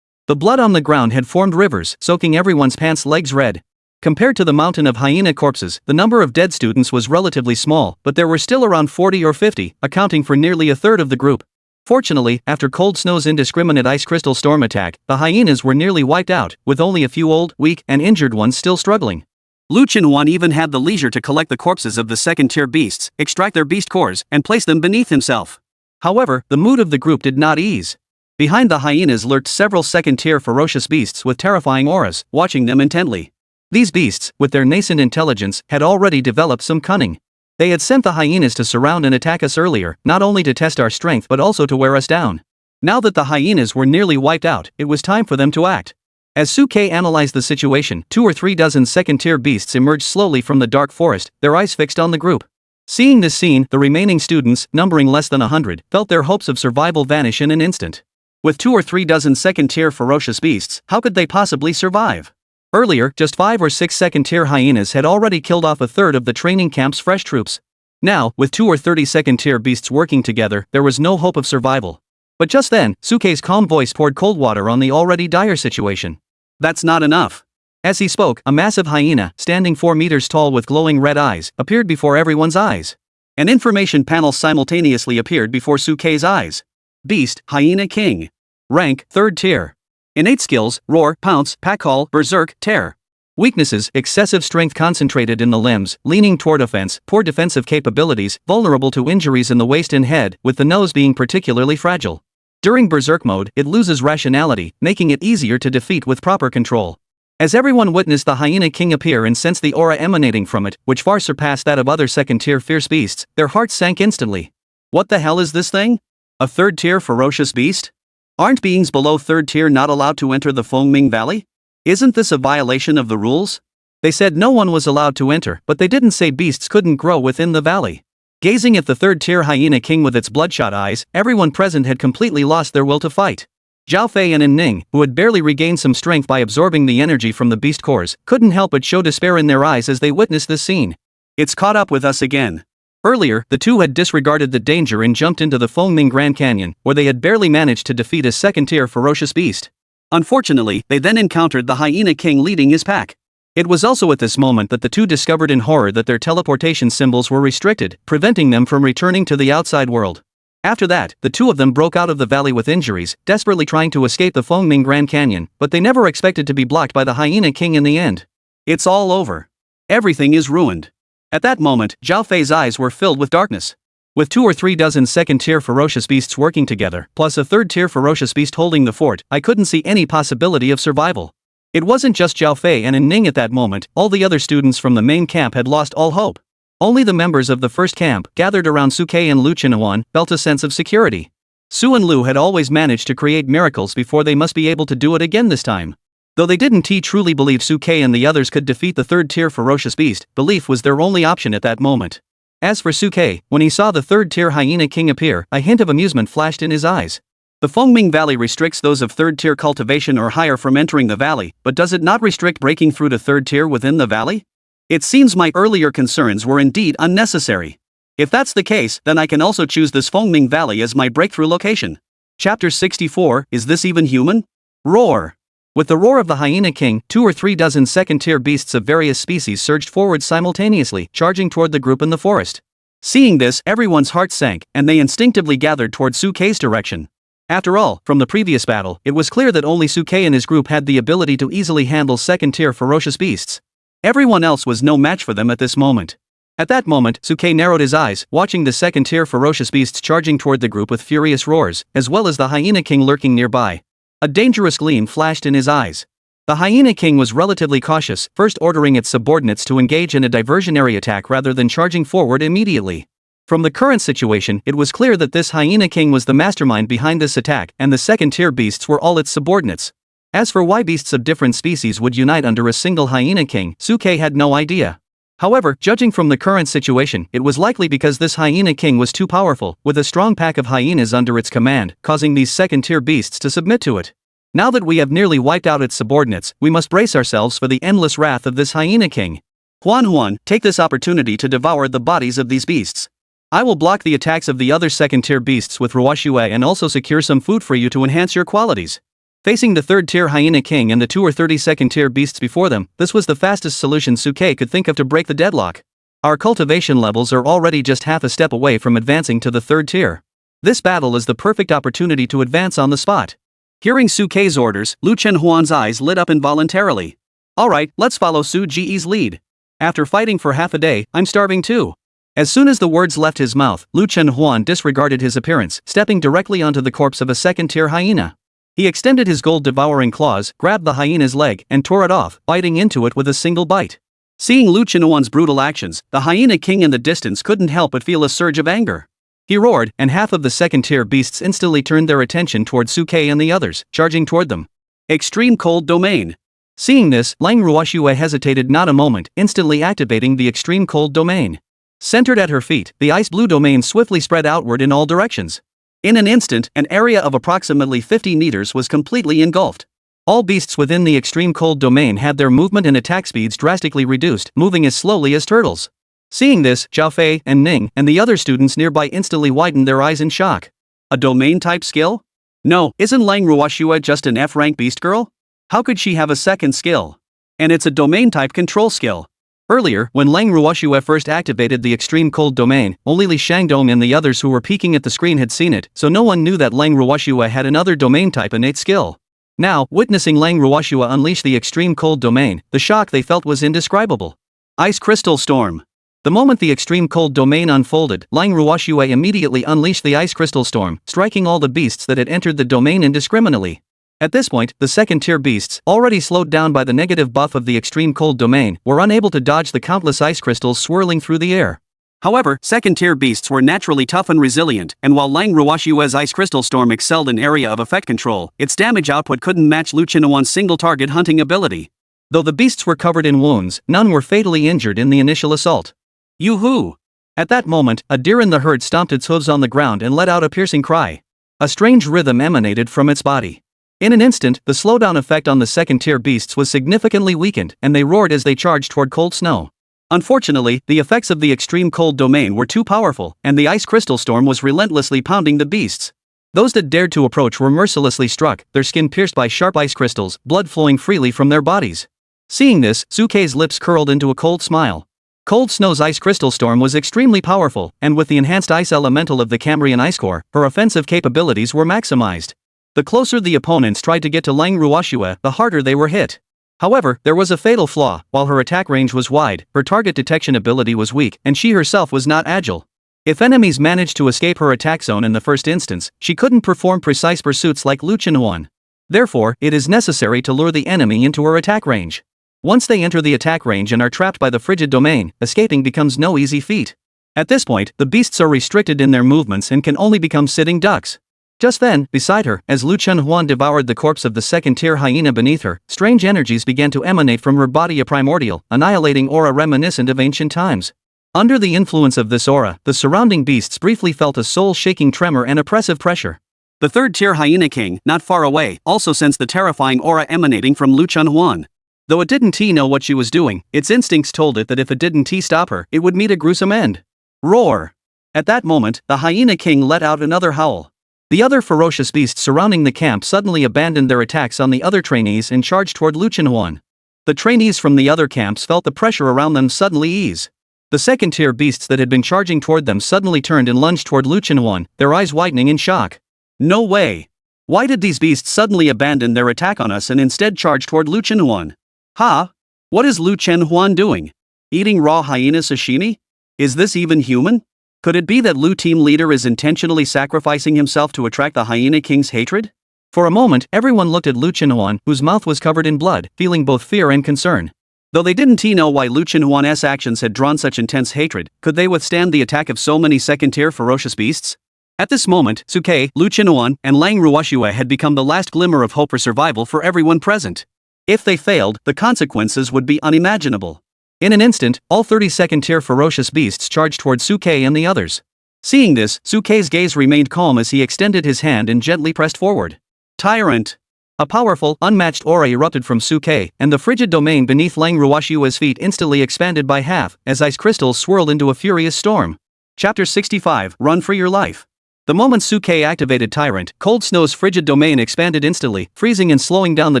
The blood on the ground had formed rivers, soaking everyone's pants legs red. Compared to the mountain of hyena corpses, the number of dead students was relatively small, but there were still around 40 or 50, accounting for nearly a third of the group. Fortunately, after Cold Snow's indiscriminate ice crystal storm attack, the hyenas were nearly wiped out, with only a few old, weak, and injured ones still struggling. Lu Qinhuan even had the leisure to collect the corpses of the second-tier beasts, extract their beast cores, and place them beneath himself. However, the mood of the group did not ease. Behind the hyenas lurked several second-tier ferocious beasts with terrifying auras, watching them intently. These beasts, with their nascent intelligence, had already developed some cunning. They had sent the hyenas to surround and attack us earlier, not only to test our strength but also to wear us down. Now that the hyenas were nearly wiped out, it was time for them to act. As Suke analyzed the situation, 2 or 3 dozen second-tier beasts emerged slowly from the dark forest, their eyes fixed on the group. Seeing this scene, the remaining students, numbering less than 100, felt their hopes of survival vanish in an instant. With 2 or 3 dozen second-tier ferocious beasts, how could they possibly survive? Earlier, just 5 or 6 second-tier hyenas had already killed off a third of the training camp's fresh troops. Now, with 2 or 30 second-tier beasts working together, there was no hope of survival. But just then, Suke's calm voice poured cold water on the already dire situation. That's not enough. As he spoke, a massive hyena, standing 4 meters tall with glowing red eyes, appeared before everyone's eyes. An information panel simultaneously appeared before Suke's eyes. Beast, Hyena King. Rank, 3rd tier. Innate skills, roar, pounce, pack haul, berserk, tear. Weaknesses, excessive strength concentrated in the limbs, leaning toward offense, poor defensive capabilities, vulnerable to injuries in the waist and head, with the nose being particularly fragile. During berserk mode, it loses rationality, making it easier to defeat with proper control. As everyone witnessed the Hyena King appear and sensed the aura emanating from it, which far surpassed that of other second-tier fierce beasts, their hearts sank instantly. What the hell is this thing? A 3rd-tier ferocious beast? Aren't beings below 3rd tier not allowed to enter the Fengming Valley? Isn't this a violation of the rules? They said no one was allowed to enter, but they didn't say beasts couldn't grow within the valley. Gazing at the 3rd-tier Hyena King with its bloodshot eyes, everyone present had completely lost their will to fight. Zhao Fei and Ning, who had barely regained some strength by absorbing the energy from the beast cores, couldn't help but show despair in their eyes as they witnessed this scene. It's caught up with us again. Earlier, the two had disregarded the danger and jumped into the Fengming Grand Canyon, where they had barely managed to defeat a second-tier ferocious beast. Unfortunately, they then encountered the Hyena King leading his pack. It was also at this moment that the two discovered in horror that their teleportation symbols were restricted, preventing them from returning to the outside world. After that, the two of them broke out of the valley with injuries, desperately trying to escape the Fengming Grand Canyon, but they never expected to be blocked by the Hyena King in the end. It's all over. Everything is ruined. At that moment, Zhao Fei's eyes were filled with darkness. With 2 or 3 dozen second-tier ferocious beasts working together, plus a 3rd-tier ferocious beast holding the fort, I couldn't see any possibility of survival. It wasn't just Zhao Fei and Ning at that moment, all the other students from the main camp had lost all hope. Only the members of the first camp, gathered around Suke and Lu Qinhuan, felt a sense of security. Su and Lu had always managed to create miracles before, they must be able to do it again this time. Though they didn't truly believe Suke and the others could defeat the 3rd-tier ferocious beast, belief was their only option at that moment. As for Suke, when he saw the 3rd-tier Hyena King appear, a hint of amusement flashed in his eyes. The Fengming Valley restricts those of 3rd-tier cultivation or higher from entering the valley, but does it not restrict breaking through to 3rd tier within the valley? It seems my earlier concerns were indeed unnecessary. If that's the case, then I can also choose this Fengming Valley as my breakthrough location. Chapter 64, Is This Even Human? Roar. With the roar of the Hyena King, 2 or 3 dozen second-tier beasts of various species surged forward simultaneously, charging toward the group in the forest. Seeing this, everyone's heart sank, and they instinctively gathered toward Sukei's direction. After all, from the previous battle, it was clear that only Sukei and his group had the ability to easily handle second-tier ferocious beasts. Everyone else was no match for them at this moment. At that moment, Sukei narrowed his eyes, watching the second-tier ferocious beasts charging toward the group with furious roars, as well as the Hyena King lurking nearby. A dangerous gleam flashed in his eyes. The Hyena King was relatively cautious, first ordering its subordinates to engage in a diversionary attack rather than charging forward immediately. From the current situation, it was clear that this Hyena King was the mastermind behind this attack, and the second-tier beasts were all its subordinates. As for why beasts of different species would unite under a single Hyena King, Sukei had no idea. However, judging from the current situation, it was likely because this Hyena King was too powerful, with a strong pack of hyenas under its command, causing these second-tier beasts to submit to it. Now that we have nearly wiped out its subordinates, we must brace ourselves for the endless wrath of this Hyena King. Huan, take this opportunity to devour the bodies of these beasts. I will block the attacks of the other second-tier beasts with Ruoxue and also secure some food for you to enhance your qualities. Facing the third-tier Hyena King and the 2 or 30 second-tier beasts before them, this was the fastest solution Sukei could think of to break the deadlock. Our cultivation levels are already just half a step away from advancing to the third tier. This battle is the perfect opportunity to advance on the spot. Hearing Sukei's orders, Lu Chenhuan's eyes lit up involuntarily. Alright, let's follow Su Ji's lead. After fighting for half a day, I'm starving too. As soon as the words left his mouth, Lu Chenhuan disregarded his appearance, stepping directly onto the corpse of a second-tier hyena. He extended his gold-devouring claws, grabbed the hyena's leg, and tore it off, biting into it with a single bite. Seeing Lu Chenhuan's brutal actions, the Hyena King in the distance couldn't help but feel a surge of anger. He roared, and half of the second-tier beasts instantly turned their attention toward Sukei and the others, charging toward them. Extreme Cold Domain. Seeing this, Lang Ruoxue hesitated not a moment, instantly activating the Extreme Cold Domain. Centered at her feet, the ice blue domain swiftly spread outward in all directions. In an instant, an area of approximately 50 meters was completely engulfed. All beasts within the extreme cold domain had their movement and attack speeds drastically reduced, moving as slowly as turtles. Seeing this, Zhao Fei and Ning and the other students nearby instantly widened their eyes in shock. A domain-type skill? No, isn't Lang Ruoxue just an F-rank beast girl? How could she have a second skill? And it's a domain-type control skill. Earlier, when Lang Ruoxue first activated the extreme cold domain, only Li Shangdong and the others who were peeking at the screen had seen it, so no one knew that Lang Ruoxue had another domain-type innate skill. Now, witnessing Lang Ruoxue unleash the extreme cold domain, the shock they felt was indescribable. Ice Crystal Storm. The moment the extreme cold domain unfolded, Lang Ruoxue immediately unleashed the Ice Crystal Storm, striking all the beasts that had entered the domain indiscriminately. At this point, the second-tier beasts, already slowed down by the negative buff of the extreme cold domain, were unable to dodge the countless ice crystals swirling through the air. However, second-tier beasts were naturally tough and resilient, and while Lang Ruoxue's Ice Crystal Storm excelled in area of effect control, its damage output couldn't match Lu Chenhuan's single-target hunting ability. Though the beasts were covered in wounds, none were fatally injured in the initial assault. Yoo-hoo! At that moment, a deer in the herd stomped its hooves on the ground and let out a piercing cry. A strange rhythm emanated from its body. In an instant, the slowdown effect on the second-tier beasts was significantly weakened, and they roared as they charged toward cold snow. Unfortunately, the effects of the extreme cold domain were too powerful, and the ice crystal storm was relentlessly pounding the beasts. Those that dared to approach were mercilessly struck, their skin pierced by sharp ice crystals, blood flowing freely from their bodies. Seeing this, Sukei's lips curled into a cold smile. Cold Snow's ice crystal storm was extremely powerful, and with the enhanced ice elemental of the Cambrian Ice Core, her offensive capabilities were maximized. The closer the opponents tried to get to Lang Ruoxue, the harder they were hit. However, there was a fatal flaw: while her attack range was wide, her target detection ability was weak, and she herself was not agile. If enemies managed to escape her attack zone in the first instance, she couldn't perform precise pursuits like Lu Chenhuan. Therefore, it is necessary to lure the enemy into her attack range. Once they enter the attack range and are trapped by the frigid domain, escaping becomes no easy feat. At this point, the beasts are restricted in their movements and can only become sitting ducks. Just then, beside her, as Lu Chenhuan devoured the corpse of the second-tier hyena beneath her, strange energies began to emanate from her body, a primordial, annihilating aura reminiscent of ancient times. Under the influence of this aura, the surrounding beasts briefly felt a soul-shaking tremor and oppressive pressure. The third-tier hyena king, not far away, also sensed the terrifying aura emanating from Lu Chenhuan. Though it didn't know what she was doing, its instincts told it that if it didn't stop her, it would meet a gruesome end. Roar! At that moment, the Hyena King let out another howl. The other ferocious beasts surrounding the camp suddenly abandoned their attacks on the other trainees and charged toward Lu Chenhuan. The trainees from the other camps felt the pressure around them suddenly ease. The second-tier beasts that had been charging toward them suddenly turned and lunged toward Lu Chenhuan, their eyes widening in shock. No way! Why did these beasts suddenly abandon their attack on us and instead charge toward Lu Chenhuan? Ha! What is Lu Chenhuan doing? Eating raw hyena sashimi? Is this even human? Could it be that Lu team leader is intentionally sacrificing himself to attract the Hyena King's hatred? For a moment, everyone looked at Lu Chenhuan, whose mouth was covered in blood, feeling both fear and concern. Though they didn't know why Lu Chenhuan's actions had drawn such intense hatred, could they withstand the attack of so many second-tier ferocious beasts? At this moment, Suke, Lu Chenhuan, and Lang Ruoxue had become the last glimmer of hope for survival for everyone present. If they failed, the consequences would be unimaginable. In an instant, all 32nd-tier ferocious beasts charged toward Suke and the others. Seeing this, Suke's gaze remained calm as he extended his hand and gently pressed forward. Tyrant! A powerful, unmatched aura erupted from Suke, and the frigid domain beneath Lang Ruoxue's feet instantly expanded by half, as ice crystals swirled into a furious storm. Chapter 65, Run for Your Life. The moment Suke activated Tyrant, Cold Snow's frigid domain expanded instantly, freezing and slowing down the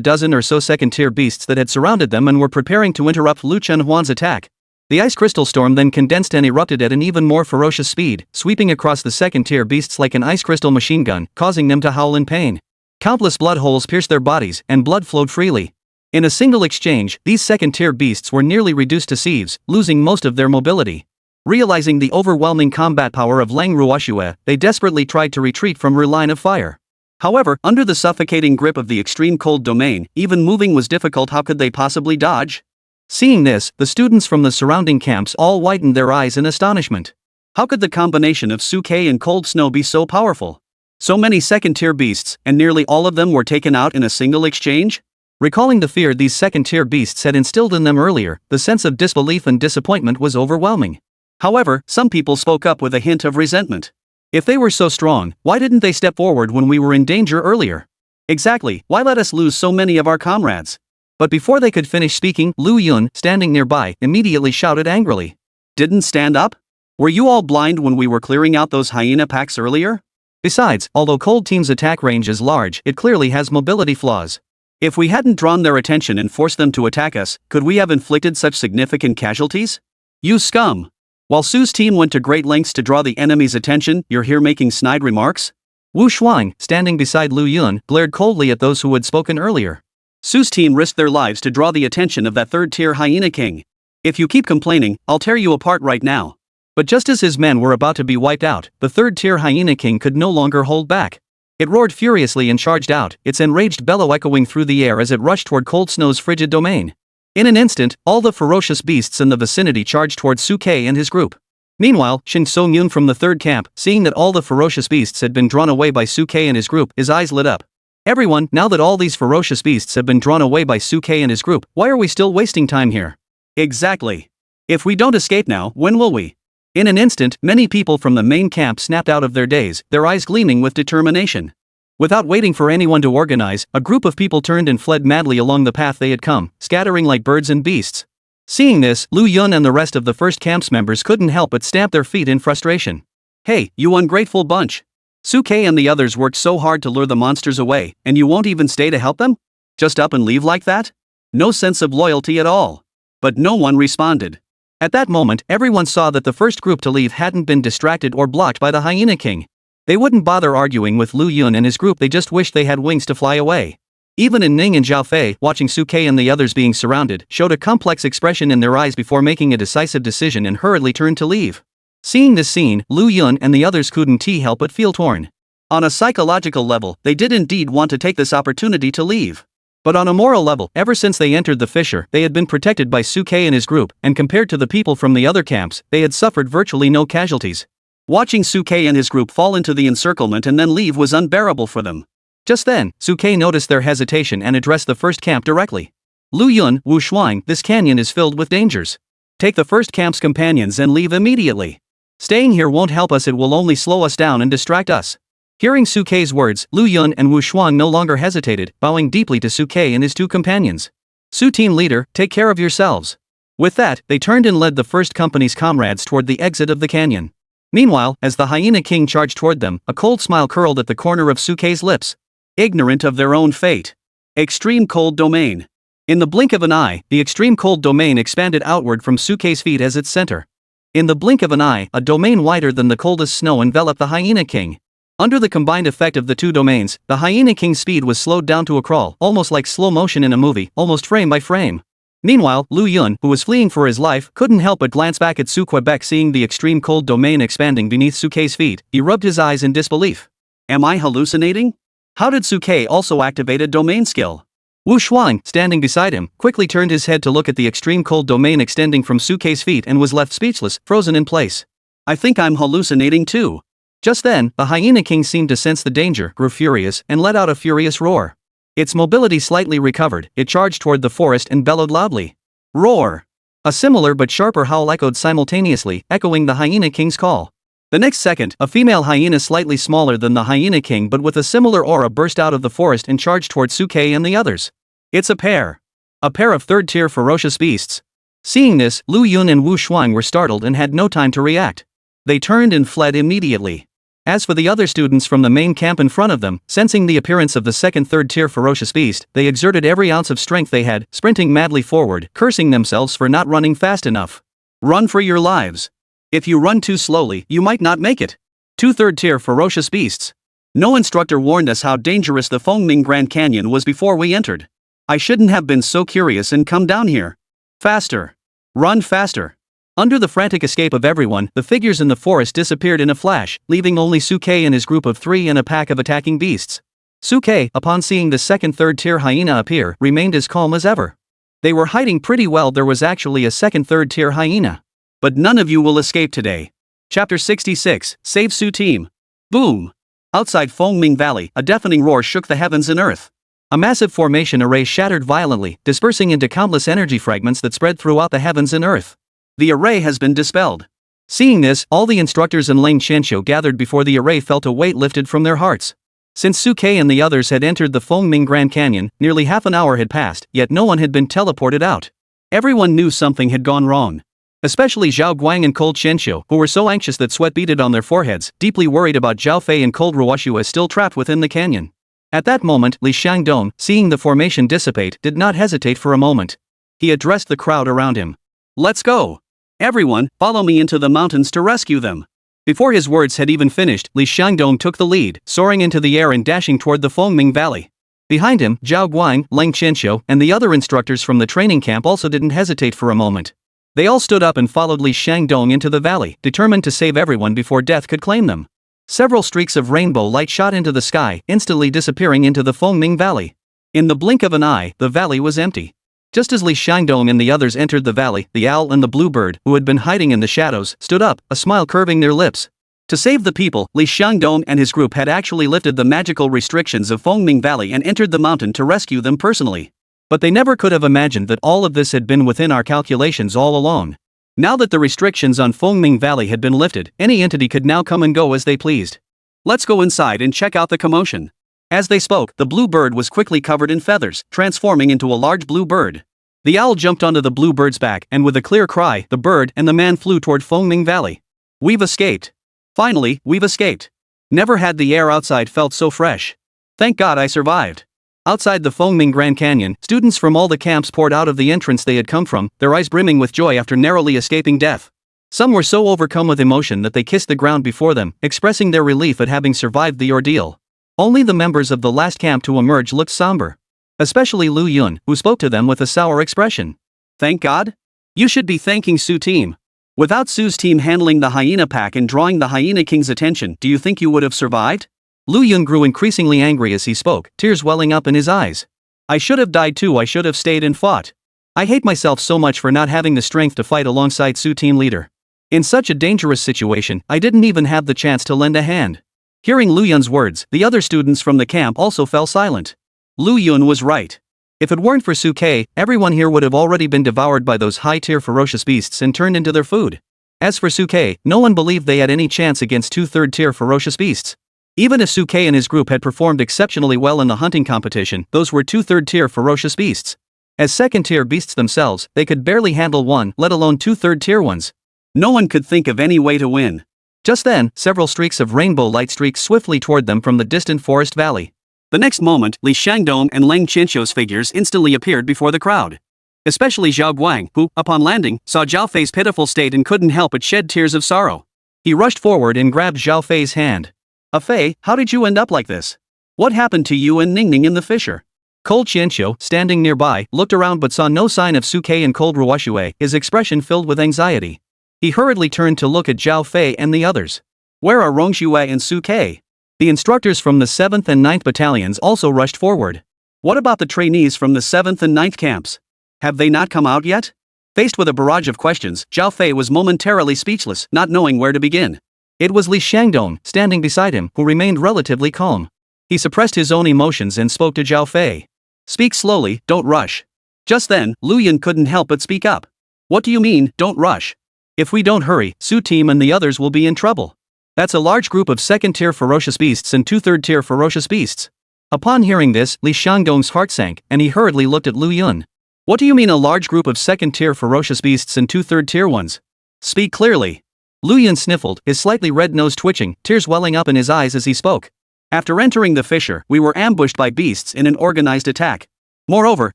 dozen or so second-tier beasts that had surrounded them and were preparing to interrupt Lu Chenhuan's attack. The ice crystal storm then condensed and erupted at an even more ferocious speed, sweeping across the second-tier beasts like an ice crystal machine gun, causing them to howl in pain. Countless blood holes pierced their bodies, and blood flowed freely. In a single exchange, these second-tier beasts were nearly reduced to sieves, losing most of their mobility. Realizing the overwhelming combat power of Lang Ruoxue, they desperately tried to retreat from her line of fire. However, under the suffocating grip of the extreme cold domain, even moving was difficult. How could they possibly dodge? Seeing this, the students from the surrounding camps all widened their eyes in astonishment. How could the combination of Suke and Cold Snow be so powerful? So many second-tier beasts, and nearly all of them were taken out in a single exchange? Recalling the fear these second-tier beasts had instilled in them earlier, the sense of disbelief and disappointment was overwhelming. However, some people spoke up with a hint of resentment. If they were so strong, why didn't they step forward when we were in danger earlier? Exactly, why let us lose so many of our comrades? But before they could finish speaking, Lu Yun, standing nearby, immediately shouted angrily. Didn't stand up? Were you all blind when we were clearing out those hyena packs earlier? Besides, although Cold Team's attack range is large, it clearly has mobility flaws. If we hadn't drawn their attention and forced them to attack us, could we have inflicted such significant casualties? You scum! While Su's team went to great lengths to draw the enemy's attention, you're here making snide remarks? Wu Shuang, standing beside Lu Yun, glared coldly at those who had spoken earlier. Su's team risked their lives to draw the attention of that third-tier Hyena King. If you keep complaining, I'll tear you apart right now. But just as his men were about to be wiped out, the third-tier Hyena King could no longer hold back. It roared furiously and charged out, its enraged bellow echoing through the air as it rushed toward Cold Snow's frigid domain. In an instant, all the ferocious beasts in the vicinity charged toward Suke and his group. Meanwhile, Shin Song-yun from the third camp, seeing that all the ferocious beasts had been drawn away by Suke and his group, his eyes lit up. Everyone, now that all these ferocious beasts have been drawn away by Suke and his group, why are we still wasting time here? Exactly. If we don't escape now, when will we? In an instant, many people from the main camp snapped out of their daze, their eyes gleaming with determination. Without waiting for anyone to organize, a group of people turned and fled madly along the path they had come, scattering like birds and beasts. Seeing this, Lu Yun and the rest of the first camp's members couldn't help but stamp their feet in frustration. Hey, you ungrateful bunch! Suke and the others worked so hard to lure the monsters away, and you won't even stay to help them? Just up and leave like that? No sense of loyalty at all. But no one responded. At that moment, everyone saw that the first group to leave hadn't been distracted or blocked by the Hyena King. They wouldn't bother arguing with Lu Yun and his group, they just wished they had wings to fly away. Even in Ning and Zhao Fei, watching Suke and the others being surrounded, showed a complex expression in their eyes before making a decisive decision and hurriedly turned to leave. Seeing this scene, Lu Yun and the others couldn't help but feel torn. On a psychological level, they did indeed want to take this opportunity to leave. But on a moral level, ever since they entered the fissure, they had been protected by Suke and his group, and compared to the people from the other camps, they had suffered virtually no casualties. Watching Suke and his group fall into the encirclement and then leave was unbearable for them. Just then, Suke noticed their hesitation and addressed the first camp directly. Lu Yun, Wu Shuang, this canyon is filled with dangers. Take the first camp's companions and leave immediately. Staying here won't help us, it will only slow us down and distract us. Hearing Suke's words, Lu Yun and Wu Shuang no longer hesitated, bowing deeply to Suke and his two companions. Su team leader, take care of yourselves. With that, they turned and led the first company's comrades toward the exit of the canyon. Meanwhile, as the hyena king charged toward them, a cold smile curled at the corner of Sukei's lips. Ignorant of their own fate. Extreme cold domain. In the blink of an eye, the extreme cold domain expanded outward from Sukei's feet as its center. In the blink of an eye, a domain wider than the coldest snow enveloped the hyena king. Under the combined effect of the two domains, the hyena king's speed was slowed down to a crawl, almost like slow motion in a movie, almost frame by frame. Meanwhile, Lu Yun, who was fleeing for his life, couldn't help but glance back at Su Quebec, seeing the extreme cold domain expanding beneath Sukei's feet. He rubbed his eyes in disbelief. Am I hallucinating? How did Sukei also activate a domain skill? Wu Shuang, standing beside him, quickly turned his head to look at the extreme cold domain extending from Sukei's feet and was left speechless, frozen in place. I think I'm hallucinating too. Just then, the hyena king seemed to sense the danger, grew furious, and let out a furious roar. Its mobility slightly recovered, it charged toward the forest and bellowed loudly. Roar! A similar but sharper howl echoed simultaneously, echoing the hyena king's call. The next second, a female hyena slightly smaller than the hyena king but with a similar aura burst out of the forest and charged toward Sukei and the others. It's a pair. A pair of third-tier ferocious beasts. Seeing this, Lu Yun and Wu Shuang were startled and had no time to react. They turned and fled immediately. As for the other students from the main camp in front of them, sensing the appearance of the second third-tier ferocious beast, they exerted every ounce of strength they had, sprinting madly forward, cursing themselves for not running fast enough. Run for your lives. If you run too slowly, you might not make it. Two third-tier ferocious beasts. No instructor warned us how dangerous the Fengming Grand Canyon was before we entered. I shouldn't have been so curious and come down here. Faster. Run faster. Under the frantic escape of everyone, the figures in the forest disappeared in a flash, leaving only Sukei and his group of 3 and a pack of attacking beasts. Sukei, upon seeing the second third-tier hyena appear, remained as calm as ever. They were hiding pretty well. There was actually a second third-tier hyena. But none of you will escape today. Chapter 66, Save Su Team. Boom! Outside Fengming Valley, a deafening roar shook the heavens and earth. A massive formation array shattered violently, dispersing into countless energy fragments that spread throughout the heavens and earth. The array has been dispelled. Seeing this, all the instructors and Lane Qianxiu gathered before the array felt a weight lifted from their hearts. Since Sukei and the others had entered the Fengming Grand Canyon, nearly half an hour had passed, yet no one had been teleported out. Everyone knew something had gone wrong. Especially Zhao Guang and Cold Qianxiu, who were so anxious that sweat beaded on their foreheads, deeply worried about Zhao Fei and Cold Ruoxue still trapped within the canyon. At that moment, Li Xiangdong, seeing the formation dissipate, did not hesitate for a moment. He addressed the crowd around him. Let's go! Everyone, follow me into the mountains to rescue them. Before his words had even finished, Li Xiangdong took the lead, soaring into the air and dashing toward the Fengming Valley. Behind him, Zhao Guang, Leng Qianxiu, and the other instructors from the training camp also didn't hesitate for a moment. They all stood up and followed Li Xiangdong into the valley, determined to save everyone before death could claim them. Several streaks of rainbow light shot into the sky, instantly disappearing into the Fengming Valley. In the blink of an eye, the valley was empty. Just as Li Xiangdong and the others entered the valley, the owl and the bluebird, who had been hiding in the shadows, stood up, a smile curving their lips. To save the people, Li Xiangdong and his group had actually lifted the magical restrictions of Fengming Valley and entered the mountain to rescue them personally. But they never could have imagined that all of this had been within our calculations all along. Now that the restrictions on Fengming Valley had been lifted, any entity could now come and go as they pleased. Let's go inside and check out the commotion. As they spoke, the blue bird was quickly covered in feathers, transforming into a large blue bird. The owl jumped onto the blue bird's back, and with a clear cry, the bird and the man flew toward Fengming Valley. We've escaped. Finally, we've escaped. Never had the air outside felt so fresh. Thank God I survived. Outside the Fengming Grand Canyon, students from all the camps poured out of the entrance they had come from, their eyes brimming with joy after narrowly escaping death. Some were so overcome with emotion that they kissed the ground before them, expressing their relief at having survived the ordeal. Only the members of the last camp to emerge looked somber. Especially Lu Yun, who spoke to them with a sour expression. Thank God? You should be thanking Su team. Without Su's team handling the hyena pack and drawing the hyena king's attention, do you think you would have survived? Lu Yun grew increasingly angry as he spoke, tears welling up in his eyes. I should have died too. I should have stayed and fought. I hate myself so much for not having the strength to fight alongside Su team leader. In such a dangerous situation, I didn't even have the chance to lend a hand. Hearing Lu Yun's words, the other students from the camp also fell silent. Lu Yun was right. If it weren't for Sukei, everyone here would have already been devoured by those high-tier ferocious beasts and turned into their food. As for Sukei, no one believed they had any chance against two third-tier ferocious beasts. Even if Sukei and his group had performed exceptionally well in the hunting competition, those were two third-tier ferocious beasts. As second-tier beasts themselves, they could barely handle one, let alone two third-tier ones. No one could think of any way to win. Just then, several streaks of rainbow light streaked swiftly toward them from the distant forest valley. The next moment, Li Shangdong and Lang Qianqiu's figures instantly appeared before the crowd. Especially Zhao Guang, who, upon landing, saw Zhao Fei's pitiful state and couldn't help but shed tears of sorrow. He rushed forward and grabbed Zhao Fei's hand. Fei, how did you end up like this? What happened to you and Ningning in the fissure? Cold Qianqiu, standing nearby, looked around but saw no sign of Suke and Cold Ruoxue, his expression filled with anxiety. He hurriedly turned to look at Zhao Fei and the others. Where are Rongxue and Suke? The instructors from the 7th and 9th battalions also rushed forward. What about the trainees from the 7th and 9th camps? Have they not come out yet? Faced with a barrage of questions, Zhao Fei was momentarily speechless, not knowing where to begin. It was Li Shangdong, standing beside him, who remained relatively calm. He suppressed his own emotions and spoke to Zhao Fei. Speak slowly, don't rush. Just then, Lu Yun couldn't help but speak up. What do you mean, don't rush? If we don't hurry, Su Team and the others will be in trouble. That's a large group of second-tier ferocious beasts and two third-tier ferocious beasts. Upon hearing this, Li Shangdong's heart sank, and he hurriedly looked at Lu Yun. What do you mean a large group of second-tier ferocious beasts and two third-tier ones? Speak clearly. Lu Yun sniffled, his slightly red nose twitching, tears welling up in his eyes as he spoke. After entering the fissure, we were ambushed by beasts in an organized attack. Moreover,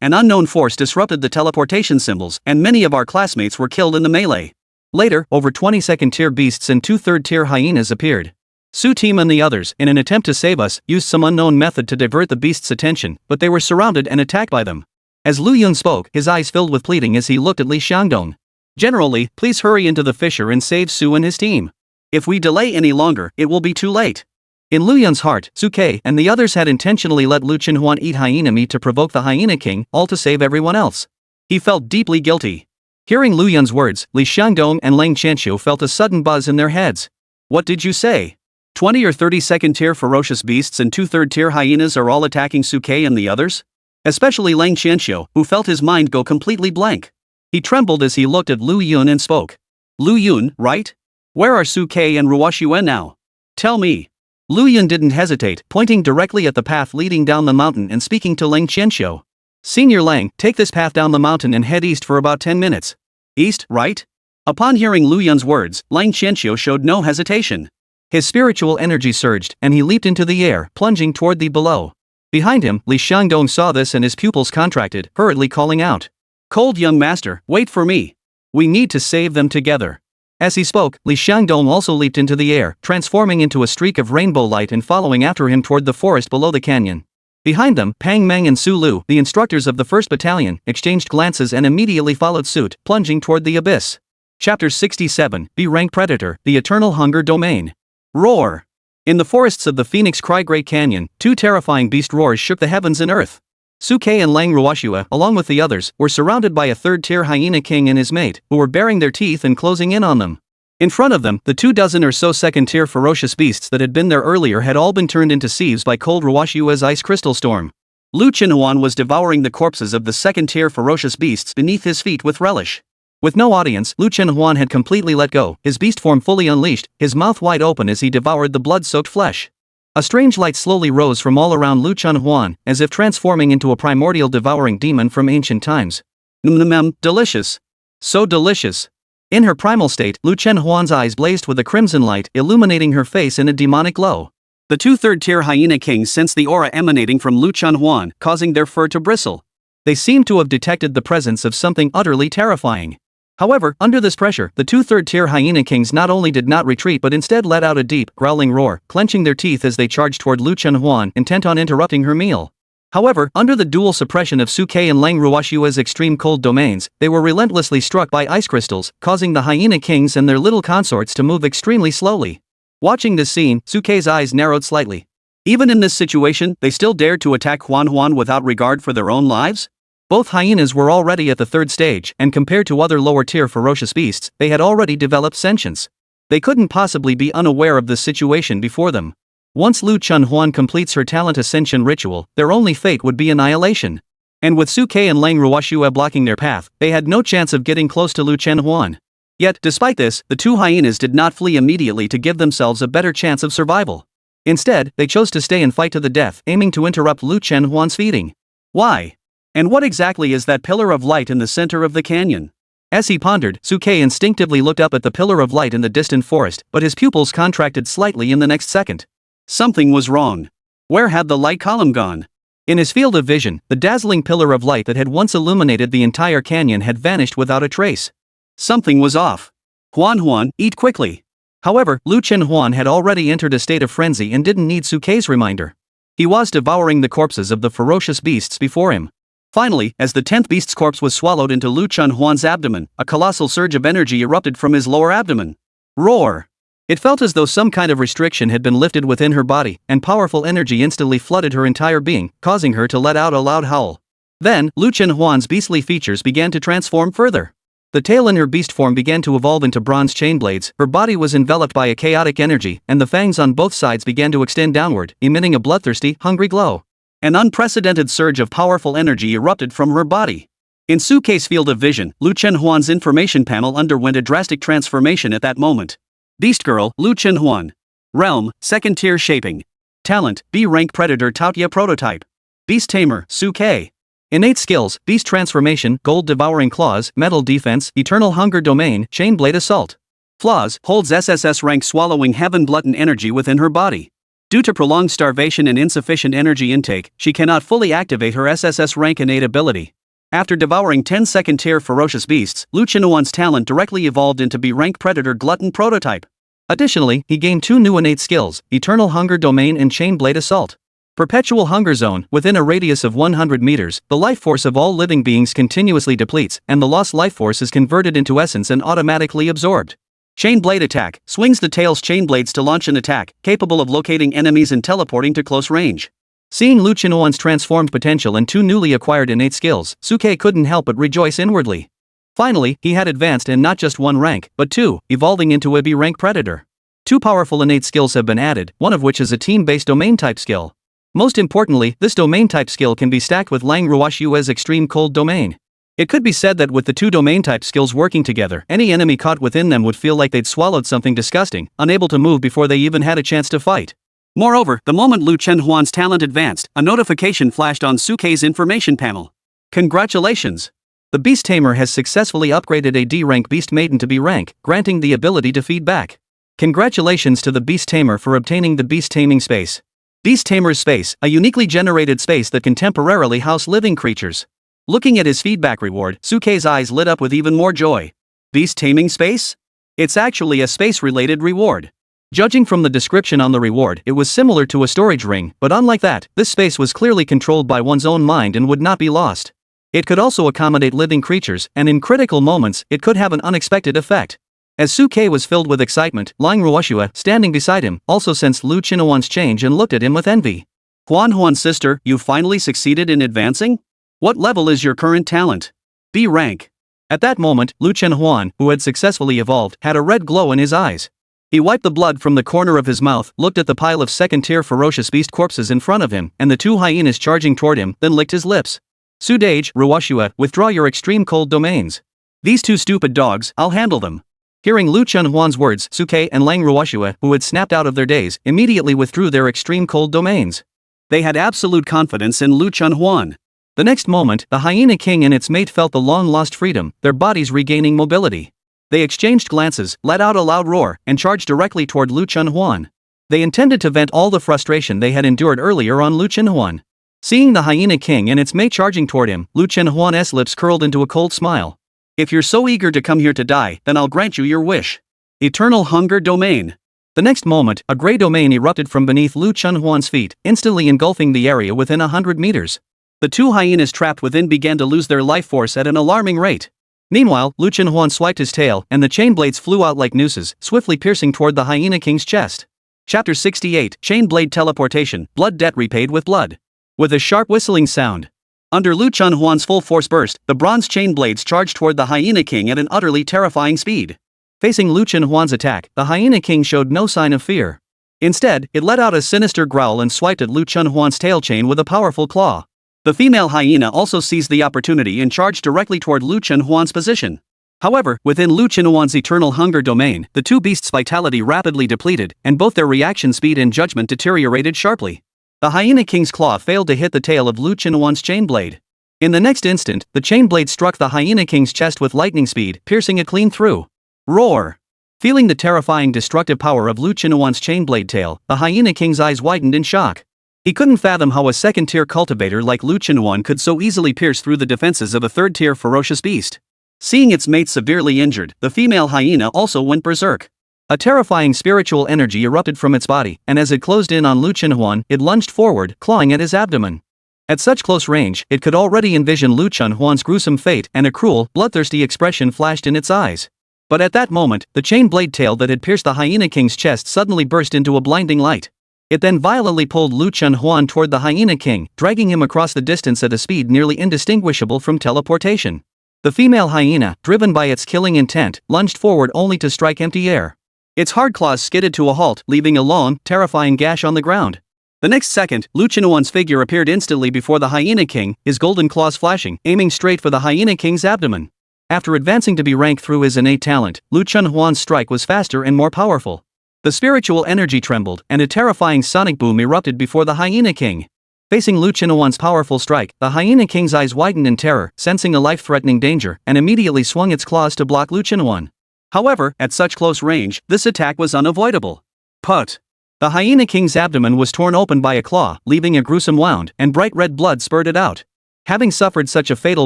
an unknown force disrupted the teleportation symbols, and many of our classmates were killed in the melee. Later, over 20 second-tier beasts and two third-tier hyenas appeared. Su Team and the others, in an attempt to save us, used some unknown method to divert the beasts' attention, but they were surrounded and attacked by them. As Lu Yun spoke, his eyes filled with pleading as he looked at Li Shangdong. General Li, please hurry into the fissure and save Su and his team. If we delay any longer, it will be too late. In Lu Yun's heart, Suke and the others had intentionally let Lu Chenhuan eat hyena meat to provoke the Hyena King, all to save everyone else. He felt deeply guilty. Hearing Lu Yun's words, Li Shangdong and Lang Qianqiu felt a sudden buzz in their heads. What did you say? 20 or 30 second-tier ferocious beasts and two third-tier hyenas are all attacking Suke and the others? Especially Lang Qianqiu, who felt his mind go completely blank. He trembled as he looked at Lu Yun and spoke. Lu Yun, right? Where are Suke and Ruoxue now? Tell me. Lu Yun didn't hesitate, pointing directly at the path leading down the mountain and speaking to Lang Qianqiu. Senior Lang, take this path down the mountain and head east for about 10 minutes. East, right? Upon hearing Lu Yun's words, Lang Qianqiu showed no hesitation. His spiritual energy surged, and he leaped into the air, plunging toward the below. Behind him, Li Shangdong saw this and his pupils contracted, hurriedly calling out. Cold young master, wait for me. We need to save them together. As he spoke, Li Shangdong also leaped into the air, transforming into a streak of rainbow light and following after him toward the forest below the canyon. Behind them, Pang Meng and Su Lu, the instructors of the 1st Battalion, exchanged glances and immediately followed suit, plunging toward the abyss. Chapter 67, B-Rank Predator, the Eternal Hunger Domain. Roar! In the forests of the Phoenix Cry Great Canyon, two terrifying beast roars shook the heavens and earth. Suke and Lang Ruoxue, along with the others, were surrounded by a third-tier hyena king and his mate, who were baring their teeth and closing in on them. In front of them, the 24 or so second-tier ferocious beasts that had been there earlier had all been turned into sieves by Cold Ruoxue's ice crystal storm. Lu Chenhuan was devouring the corpses of the second-tier ferocious beasts beneath his feet with relish. With no audience, Lu Chenhuan had completely let go, his beast form fully unleashed, his mouth wide open as he devoured the blood-soaked flesh. A strange light slowly rose from all around Lu Chenhuan, as if transforming into a primordial devouring demon from ancient times. Delicious. So delicious. In her primal state, Lu Chenhuan's eyes blazed with a crimson light, illuminating her face in a demonic glow. The two third-tier hyena kings sensed the aura emanating from Lu Chenhuan, causing their fur to bristle. They seemed to have detected the presence of something utterly terrifying. However, under this pressure, the two third-tier hyena kings not only did not retreat but instead let out a deep, growling roar, clenching their teeth as they charged toward Lu Chenhuan, intent on interrupting her meal. However, under the dual suppression of Suke and Lang Ruoxue's extreme cold domains, they were relentlessly struck by ice crystals, causing the hyena kings and their little consorts to move extremely slowly. Watching this scene, Suke's eyes narrowed slightly. Even in this situation, they still dared to attack Huan without regard for their own lives? Both hyenas were already at the 3rd stage, and compared to other lower-tier ferocious beasts, they had already developed sentience. They couldn't possibly be unaware of the situation before them. Once Lu Chenhuan completes her talent ascension ritual, their only fate would be annihilation. And with Suke and Lang Ruoxue blocking their path, they had no chance of getting close to Lu Chenhuan. Yet, despite this, the two hyenas did not flee immediately to give themselves a better chance of survival. Instead, they chose to stay and fight to the death, aiming to interrupt Lu Chenhuan's feeding. Why? And what exactly is that pillar of light in the center of the canyon? As he pondered, Suke instinctively looked up at the pillar of light in the distant forest, but his pupils contracted slightly in the next second. Something was wrong. Where had the light column gone? In his field of vision, the dazzling pillar of light that had once illuminated the entire canyon had vanished without a trace. Something was off. Huan, eat quickly. However, Lu Chenhuan had already entered a state of frenzy and didn't need Suke's reminder. He was devouring the corpses of the ferocious beasts before him. Finally, as the 10th beast's corpse was swallowed into Lu Chenhuan's abdomen, a colossal surge of energy erupted from his lower abdomen. Roar! It felt as though some kind of restriction had been lifted within her body, and powerful energy instantly flooded her entire being, causing her to let out a loud howl. Then, Lu Chenhuan's beastly features began to transform further. The tail in her beast form began to evolve into bronze chain blades, her body was enveloped by a chaotic energy, and the fangs on both sides began to extend downward, emitting a bloodthirsty, hungry glow. An unprecedented surge of powerful energy erupted from her body. In Suke's field of vision, Lu Chenhuan's information panel underwent a drastic transformation at that moment. Beast Girl, Lu Chenhuan. Realm, second tier shaping. Talent, B-rank predator Taotia prototype. Beast Tamer, Suke. Innate skills, beast transformation, gold devouring claws, metal defense, eternal hunger domain, chain blade assault. Flaws, holds SSS-Rank swallowing heaven glutton energy within her body. Due to prolonged starvation and insufficient energy intake, she cannot fully activate her SSS-Rank innate ability. After devouring 10 second-tier ferocious beasts, Lu Chenhuan's talent directly evolved into B-rank predator glutton prototype. Additionally, he gained 2 new innate skills, eternal hunger domain and chain blade assault. Perpetual hunger zone, within a radius of 100 meters, the life force of all living beings continuously depletes, and the lost life force is converted into essence and automatically absorbed. Chain blade attack, swings the tail's chain blades to launch an attack, capable of locating enemies and teleporting to close range. Seeing Lu Chenhuan's transformed potential and 2 newly acquired innate skills, Suke couldn't help but rejoice inwardly. Finally, he had advanced in not just 1 rank, but 2, evolving into a B-rank predator. 2 powerful innate skills have been added, one of which is a team-based domain-type skill. Most importantly, this domain-type skill can be stacked with Lang Ruoshua's extreme cold domain. It could be said that with the 2 domain-type skills working together, any enemy caught within them would feel like they'd swallowed something disgusting, unable to move before they even had a chance to fight. Moreover, the moment Lu Chenhuan's talent advanced, a notification flashed on Suke's information panel. Congratulations! The Beast Tamer has successfully upgraded a D-rank Beast Maiden to B-rank, granting the ability to feed back. Congratulations to the Beast Tamer for obtaining the Beast Taming Space. Beast Tamer's Space, a uniquely generated space that can temporarily house living creatures. Looking at his feedback reward, Suke's eyes lit up with even more joy. Beast Taming Space? It's actually a space-related reward. Judging from the description on the reward, it was similar to a storage ring, but unlike that, this space was clearly controlled by one's own mind and would not be lost. It could also accommodate living creatures, and in critical moments, it could have an unexpected effect. As Suke was filled with excitement, Lang Ruoshua, standing beside him, also sensed Lu Chenhuan's change and looked at him with envy. Huan, sister, you finally succeeded in advancing? What level is your current talent? B rank. At that moment, Lu Chenhuan, who had successfully evolved, had a red glow in his eyes. He wiped the blood from the corner of his mouth, looked at the pile of second-tier ferocious beast corpses in front of him, and the 2 hyenas charging toward him, then licked his lips. Sudage, Ruoshua, withdraw your extreme cold domains. These 2 stupid dogs, I'll handle them. Hearing Lu Chenhuan's words, Suke and Lang Ruoshua, who had snapped out of their daze, immediately withdrew their extreme cold domains. They had absolute confidence in Lu Chenhuan. The next moment, the Hyena King and its mate felt the long-lost freedom, their bodies regaining mobility. They exchanged glances, let out a loud roar, and charged directly toward Lu Chenhuan. They intended to vent all the frustration they had endured earlier on Lu Chenhuan. Seeing the Hyena King and its mate charging toward him, Lu Chenhuan's lips curled into a cold smile. If you're so eager to come here to die, then I'll grant you your wish. Eternal Hunger Domain. The next moment, a gray domain erupted from beneath Lu Chenhuan's feet, instantly engulfing the area within 100 meters. The 2 hyenas trapped within began to lose their life force at an alarming rate. Meanwhile, Lu Chenhuan swiped his tail, and the chain blades flew out like nooses, swiftly piercing toward the Hyena King's chest. Chapter 68, Chain Blade Teleportation, Blood Debt Repaid with Blood. With a sharp whistling sound. Under Lu Chenhuan's full force burst, the bronze chain blades charged toward the Hyena King at an utterly terrifying speed. Facing Lu Chenhuan's attack, the Hyena King showed no sign of fear. Instead, it let out a sinister growl and swiped at Lu Chenhuan's tail chain with a powerful claw. The female hyena also seized the opportunity and charged directly toward Lu Chenhuan's position. However, within Lu Chenhuan's eternal hunger domain, the 2 beasts' vitality rapidly depleted, and both their reaction speed and judgment deteriorated sharply. The Hyena King's claw failed to hit the tail of Lu Chenhuan's chain blade. In the next instant, the chain blade struck the Hyena King's chest with lightning speed, piercing it clean through. Roar! Feeling the terrifying destructive power of Lu Qinuan's chain blade tail, the Hyena King's eyes widened in shock. He couldn't fathom how a second-tier cultivator like Lu Qinuan could so easily pierce through the defenses of a third-tier ferocious beast. Seeing its mate severely injured, the female hyena also went berserk. A terrifying spiritual energy erupted from its body, and as it closed in on Lu Qinuan, it lunged forward, clawing at his abdomen. At such close range, it could already envision Lu Qinuan's gruesome fate, and a cruel, bloodthirsty expression flashed in its eyes. But at that moment, the chain blade tail that had pierced the Hyena King's chest suddenly burst into a blinding light. It then violently pulled Lu Qinuan toward the Hyena King, dragging him across the distance at a speed nearly indistinguishable from teleportation. The female hyena, driven by its killing intent, lunged forward only to strike empty air. Its hard claws skidded to a halt, leaving a long, terrifying gash on the ground. The next second, Lu Qinuan's figure appeared instantly before the Hyena King, his golden claws flashing, aiming straight for the Hyena King's abdomen. After advancing to be ranked through his innate talent, Lu Qinuan's strike was faster and more powerful. The spiritual energy trembled, and a terrifying sonic boom erupted before the Hyena King. Facing Lu Qinuan's powerful strike, the Hyena King's eyes widened in terror, sensing a life-threatening danger, and immediately swung its claws to block Lu Qinuan. However, at such close range, this attack was unavoidable. Put! The Hyena King's abdomen was torn open by a claw, leaving a gruesome wound, and bright red blood spurted out. Having suffered such a fatal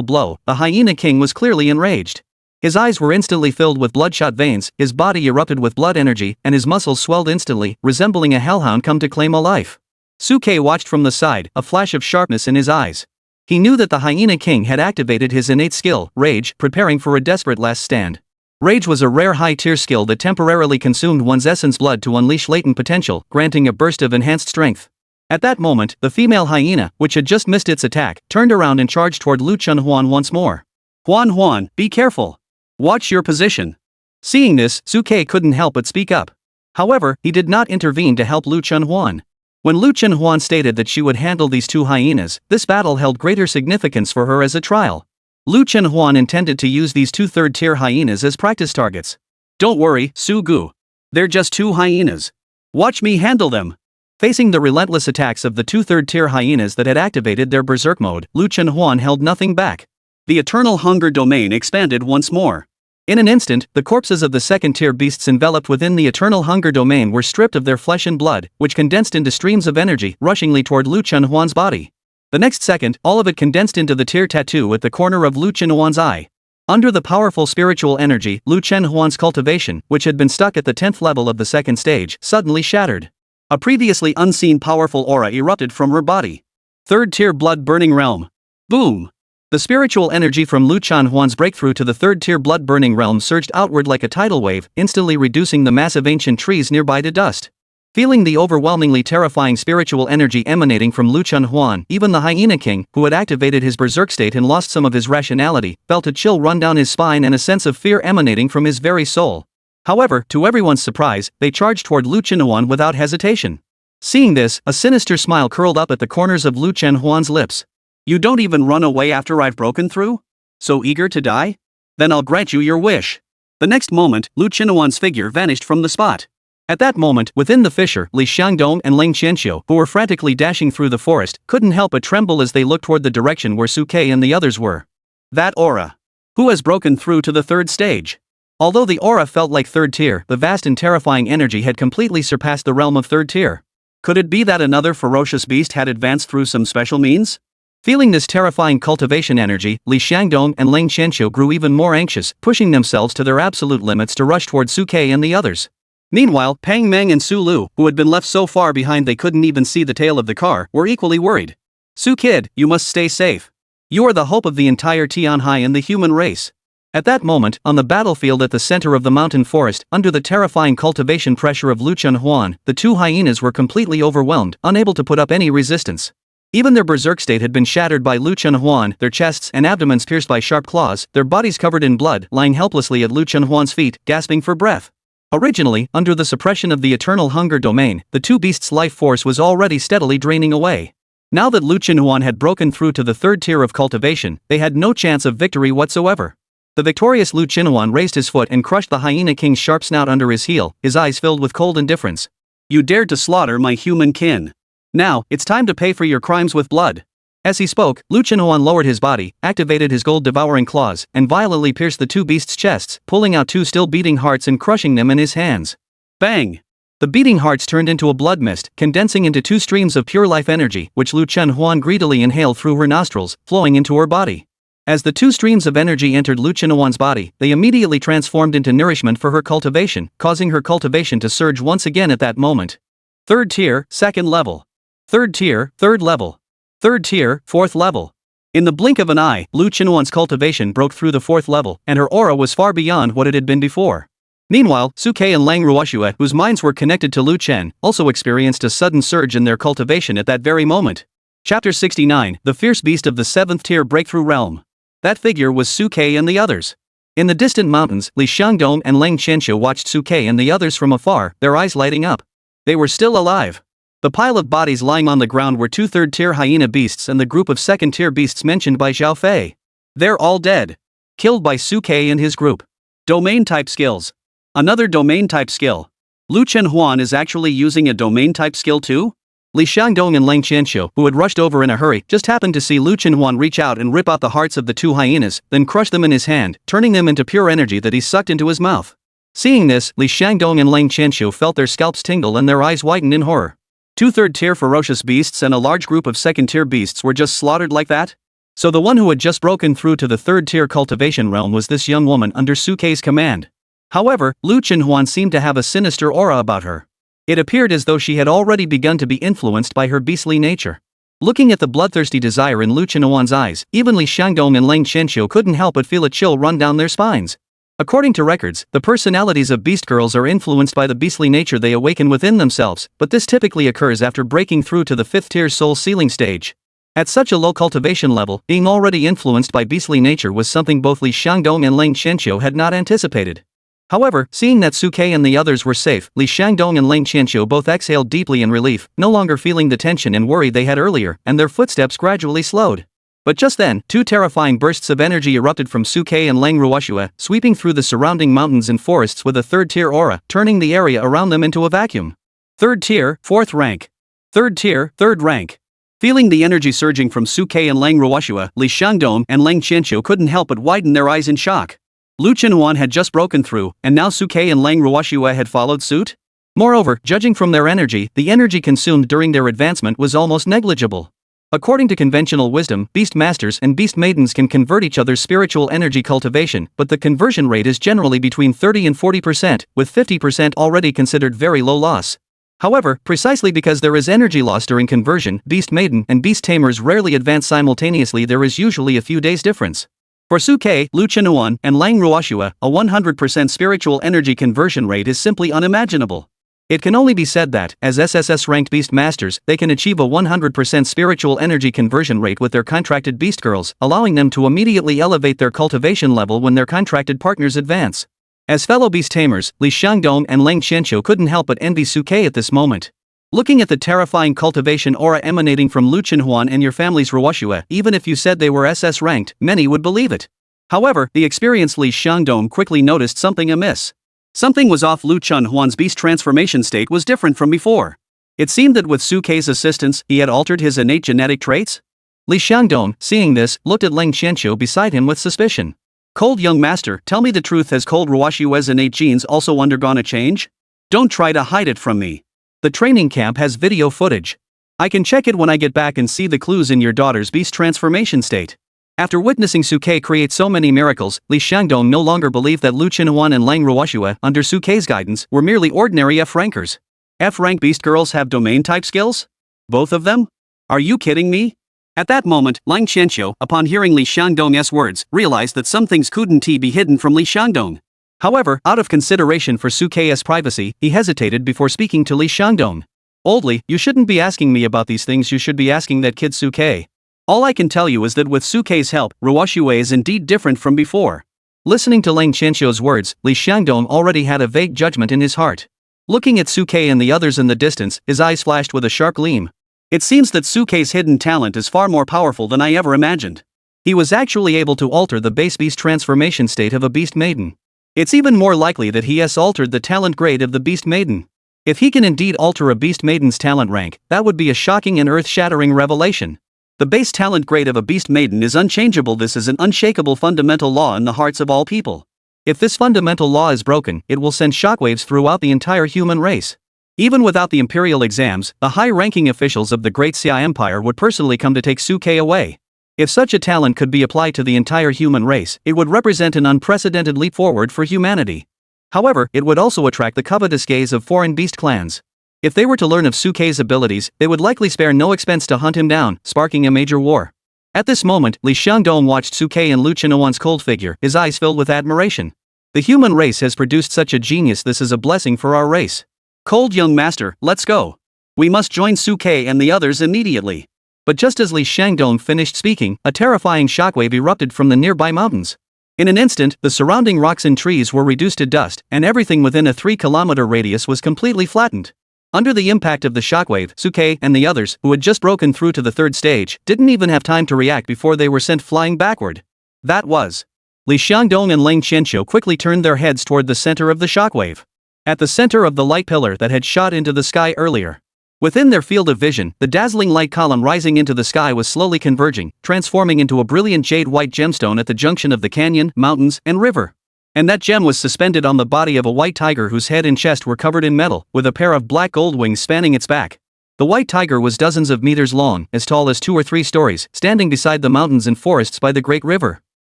blow, the Hyena King was clearly enraged. His eyes were instantly filled with bloodshot veins, his body erupted with blood energy, and his muscles swelled instantly, resembling a hellhound come to claim a life. Suke watched from the side, a flash of sharpness in his eyes. He knew that the Hyena King had activated his innate skill, Rage, preparing for a desperate last stand. Rage was a rare high-tier skill that temporarily consumed one's essence blood to unleash latent potential, granting a burst of enhanced strength. At that moment, the female hyena, which had just missed its attack, turned around and charged toward Lu Qinuan once more. Huan, be careful. Watch your position. Seeing this, Suke couldn't help but speak up. However, he did not intervene to help Lu Qinuan. When Lu Qinuan stated that she would handle these two hyenas, this battle held greater significance for her as a trial. Lu Qinuan intended to use these two third-tier hyenas as practice targets. Don't worry, Su Gu. They're just two hyenas. Watch me handle them. Facing the relentless attacks of the two third-tier hyenas that had activated their berserk mode, Lu Qinuan held nothing back. The eternal hunger domain expanded once more. In an instant, the corpses of the second-tier beasts enveloped within the eternal hunger domain were stripped of their flesh and blood, which condensed into streams of energy, rushingly toward Lu Qinuan's body. The next second, all of it condensed into the tear tattoo at the corner of Lu Qinuan's eye. Under the powerful spiritual energy, Lu Qinuan's cultivation, which had been stuck at the 10th level of the second stage, suddenly shattered. A previously unseen powerful aura erupted from her body. Third-tier blood-burning realm. Boom! The spiritual energy from Lu Qinuan's breakthrough to the third-tier blood-burning realm surged outward like a tidal wave, instantly reducing the massive ancient trees nearby to dust. Feeling the overwhelmingly terrifying spiritual energy emanating from Lu Qinuan, even the Hyena King, who had activated his berserk state and lost some of his rationality, felt a chill run down his spine and a sense of fear emanating from his very soul. However, to everyone's surprise, they charged toward Lu Qinuan without hesitation. Seeing this, a sinister smile curled up at the corners of Lu Qinuan's lips. You don't even run away after I've broken through? So eager to die? Then I'll grant you your wish. The next moment, Lu Qinuan's figure vanished from the spot. At that moment, within the fissure, Li Xiangdong and Ling Qianxiu, who were frantically dashing through the forest, couldn't help but tremble as they looked toward the direction where Suke and the others were. That aura. Who has broken through to the third stage? Although the aura felt like third tier, the vast and terrifying energy had completely surpassed the realm of third tier. Could it be that another ferocious beast had advanced through some special means? Feeling this terrifying cultivation energy, Li Xiangdong and Ling Qianxiu grew even more anxious, pushing themselves to their absolute limits to rush toward Suke and the others. Meanwhile, Pang Meng and Su Lu, who had been left so far behind they couldn't even see the tail of the car, were equally worried. Su Kid, you must stay safe. You are the hope of the entire Tianhai and the human race. At that moment, on the battlefield at the center of the mountain forest, under the terrifying cultivation pressure of Lu Qinuan, the two hyenas were completely overwhelmed, unable to put up any resistance. Even their berserk state had been shattered by Lu Qinuan, their chests and abdomens pierced by sharp claws, their bodies covered in blood, lying helplessly at Lu Qinuan's feet, gasping for breath. Originally, under the suppression of the eternal hunger domain, the two beasts' life force was already steadily draining away. Now that Lu Qinuan had broken through to the third tier of cultivation, they had no chance of victory whatsoever. The victorious Lu Qinuan raised his foot and crushed the Hyena King's sharp snout under his heel, his eyes filled with cold indifference. You dared to slaughter my human kin. Now, it's time to pay for your crimes with blood. As he spoke, Lu Chenhuan lowered his body, activated his gold-devouring claws, and violently pierced the two beasts' chests, pulling out two still beating hearts and crushing them in his hands. Bang! The beating hearts turned into a blood mist, condensing into two streams of pure life energy, which Lu Chenhuan greedily inhaled through her nostrils, flowing into her body. As the two streams of energy entered Lu Chenhuan's body, they immediately transformed into nourishment for her cultivation, causing her cultivation to surge once again at that moment. Third tier, second level. Third tier, third level. Third tier, fourth level. In the blink of an eye, Lu Chenhuan's cultivation broke through the fourth level, and her aura was far beyond what it had been before. Meanwhile, Suke and Lang Ruoxue, whose minds were connected to Lu Chen, also experienced a sudden surge in their cultivation at that very moment. Chapter 69, The Fierce Beast of the 7th Tier Breakthrough Realm. That figure was Suke and the others. In the distant mountains, Li Xiangdong and Lang Qianxiu watched Suke and the others from afar, their eyes lighting up. They were still alive. The pile of bodies lying on the ground were two third-tier hyena beasts and the group of second-tier beasts mentioned by Zhao Fei. They're all dead. Killed by Suke and his group. Domain-type skills. Another domain-type skill. Lu Chenhuan is actually using a domain-type skill too? Li Xiangdong and Lang Qianxiu, who had rushed over in a hurry, just happened to see Lu Chenhuan reach out and rip out the hearts of the two hyenas, then crush them in his hand, turning them into pure energy that he sucked into his mouth. Seeing this, Li Xiangdong and Lang Qianxiu felt their scalps tingle and their eyes widen in horror. Two third-tier ferocious beasts and a large group of second-tier beasts were just slaughtered like that? So the one who had just broken through to the third-tier cultivation realm was this young woman under Suke's command. However, Lu Chenhuan seemed to have a sinister aura about her. It appeared as though she had already begun to be influenced by her beastly nature. Looking at the bloodthirsty desire in Lu Chenhuan's eyes, even Li Xiangdong and Lang Qianxiu couldn't help but feel a chill run down their spines. According to records, the personalities of beast girls are influenced by the beastly nature they awaken within themselves, but this typically occurs after breaking through to the 5th-tier soul ceiling stage. At such a low cultivation level, being already influenced by beastly nature was something both Li Xiangdong and Lang Qianxiu had not anticipated. However, seeing that Suke and the others were safe, Li Xiangdong and Lang Qianxiu both exhaled deeply in relief, no longer feeling the tension and worry they had earlier, and their footsteps gradually slowed. But just then, two terrifying bursts of energy erupted from Suke and Lang Ruoxue, sweeping through the surrounding mountains and forests with a third-tier aura, turning the area around them into a vacuum. Third tier, fourth rank. Third tier, third rank. Feeling the energy surging from Suke and Lang Ruoxue, Li Xiangdong and Lang Qianxiu couldn't help but widen their eyes in shock. Lu Chenhuan had just broken through, and now Suke and Lang Ruoxue had followed suit? Moreover, judging from their energy, the energy consumed during their advancement was almost negligible. According to conventional wisdom, beast masters and beast maidens can convert each other's spiritual energy cultivation, but the conversion rate is generally between 30 and 40%, with 50% already considered very low loss. However, precisely because there is energy loss during conversion, beast maiden and beast tamers rarely advance simultaneously. There is usually a few days difference. For Suke, Lu Chenhuan, and Lang Ruoxue, a 100% spiritual energy conversion rate is simply unimaginable. It can only be said that, as SSS-ranked beast masters, they can achieve a 100% spiritual energy conversion rate with their contracted beast girls, allowing them to immediately elevate their cultivation level when their contracted partners advance. As fellow beast tamers, Li Xiangdong and Lang Qianxiu couldn't help but envy Suke at this moment. Looking at the terrifying cultivation aura emanating from Lu Chenhuan and your family's Ruoxue, even if you said they were SS ranked, many would believe it. However, the experienced Li Xiangdong quickly noticed something amiss. Something was off. Lu Chenhuan's beast transformation state was different from before. It seemed that with Suke's assistance, he had altered his innate genetic traits. Li Xiangdong, seeing this, looked at Lang Qianxiu beside him with suspicion. Cold young master, tell me the truth, has Cold Ruoxue's innate genes also undergone a change? Don't try to hide it from me. The training camp has video footage. I can check it when I get back and see the clues in your daughter's beast transformation state. After witnessing Suke create so many miracles, Li Xiangdong no longer believed that Lu Chenhuan and Lang Ruoxue, under Suke's guidance, were merely ordinary F-rankers. F-rank beast girls have domain-type skills? Both of them? Are you kidding me? At that moment, Lang Qianxiu, upon hearing Li Xiangdong's words, realized that some things couldn't be hidden from Li Xiangdong. However, out of consideration for Suke's privacy, he hesitated before speaking to Li Xiangdong. Oldly, you shouldn't be asking me about these things, you should be asking that kid Suke. All I can tell you is that with Suke's help, Ruoxue is indeed different from before. Listening to Lang Qianxiu's words, Li Xiangdong already had a vague judgment in his heart. Looking at Suke and the others in the distance, his eyes flashed with a sharp gleam. It seems that Suke's hidden talent is far more powerful than I ever imagined. He was actually able to alter the base beast transformation state of a beast maiden. It's even more likely that he has altered the talent grade of the beast maiden. If he can indeed alter a beast maiden's talent rank, that would be a shocking and earth-shattering revelation. The base talent grade of a beast maiden is unchangeable. This is an unshakable fundamental law in the hearts of all people. If this fundamental law is broken, it will send shockwaves throughout the entire human race. Even without the imperial exams, the high-ranking officials of the Great Xia Empire would personally come to take Suke away. If such a talent could be applied to the entire human race, it would represent an unprecedented leap forward for humanity. However, it would also attract the covetous gaze of foreign beast clans. If they were to learn of Suke's abilities, they would likely spare no expense to hunt him down, sparking a major war. At this moment, Li Xiangdong watched Suke and Lu Qinhuan's cold figure, his eyes filled with admiration. The human race has produced such a genius. This is a blessing for our race. Cold young master, let's go. We must join Suke and the others immediately. But just as Li Xiangdong finished speaking, a terrifying shockwave erupted from the nearby mountains. In an instant, the surrounding rocks and trees were reduced to dust, and everything within a 3-kilometer radius was completely flattened. Under the impact of the shockwave, Suke and the others, who had just broken through to the third stage, didn't even have time to react before they were sent flying backward. That was. Li Xiangdong and Lang Qianqiu quickly turned their heads toward the center of the shockwave. At the center of the light pillar that had shot into the sky earlier. Within their field of vision, the dazzling light column rising into the sky was slowly converging, transforming into a brilliant jade-white gemstone at the junction of the canyon, mountains, and river. And that gem was suspended on the body of a white tiger whose head and chest were covered in metal, with a pair of black gold wings spanning its back. The white tiger was dozens of meters long, as tall as 2 or 3 stories, standing beside the mountains and forests by the great river.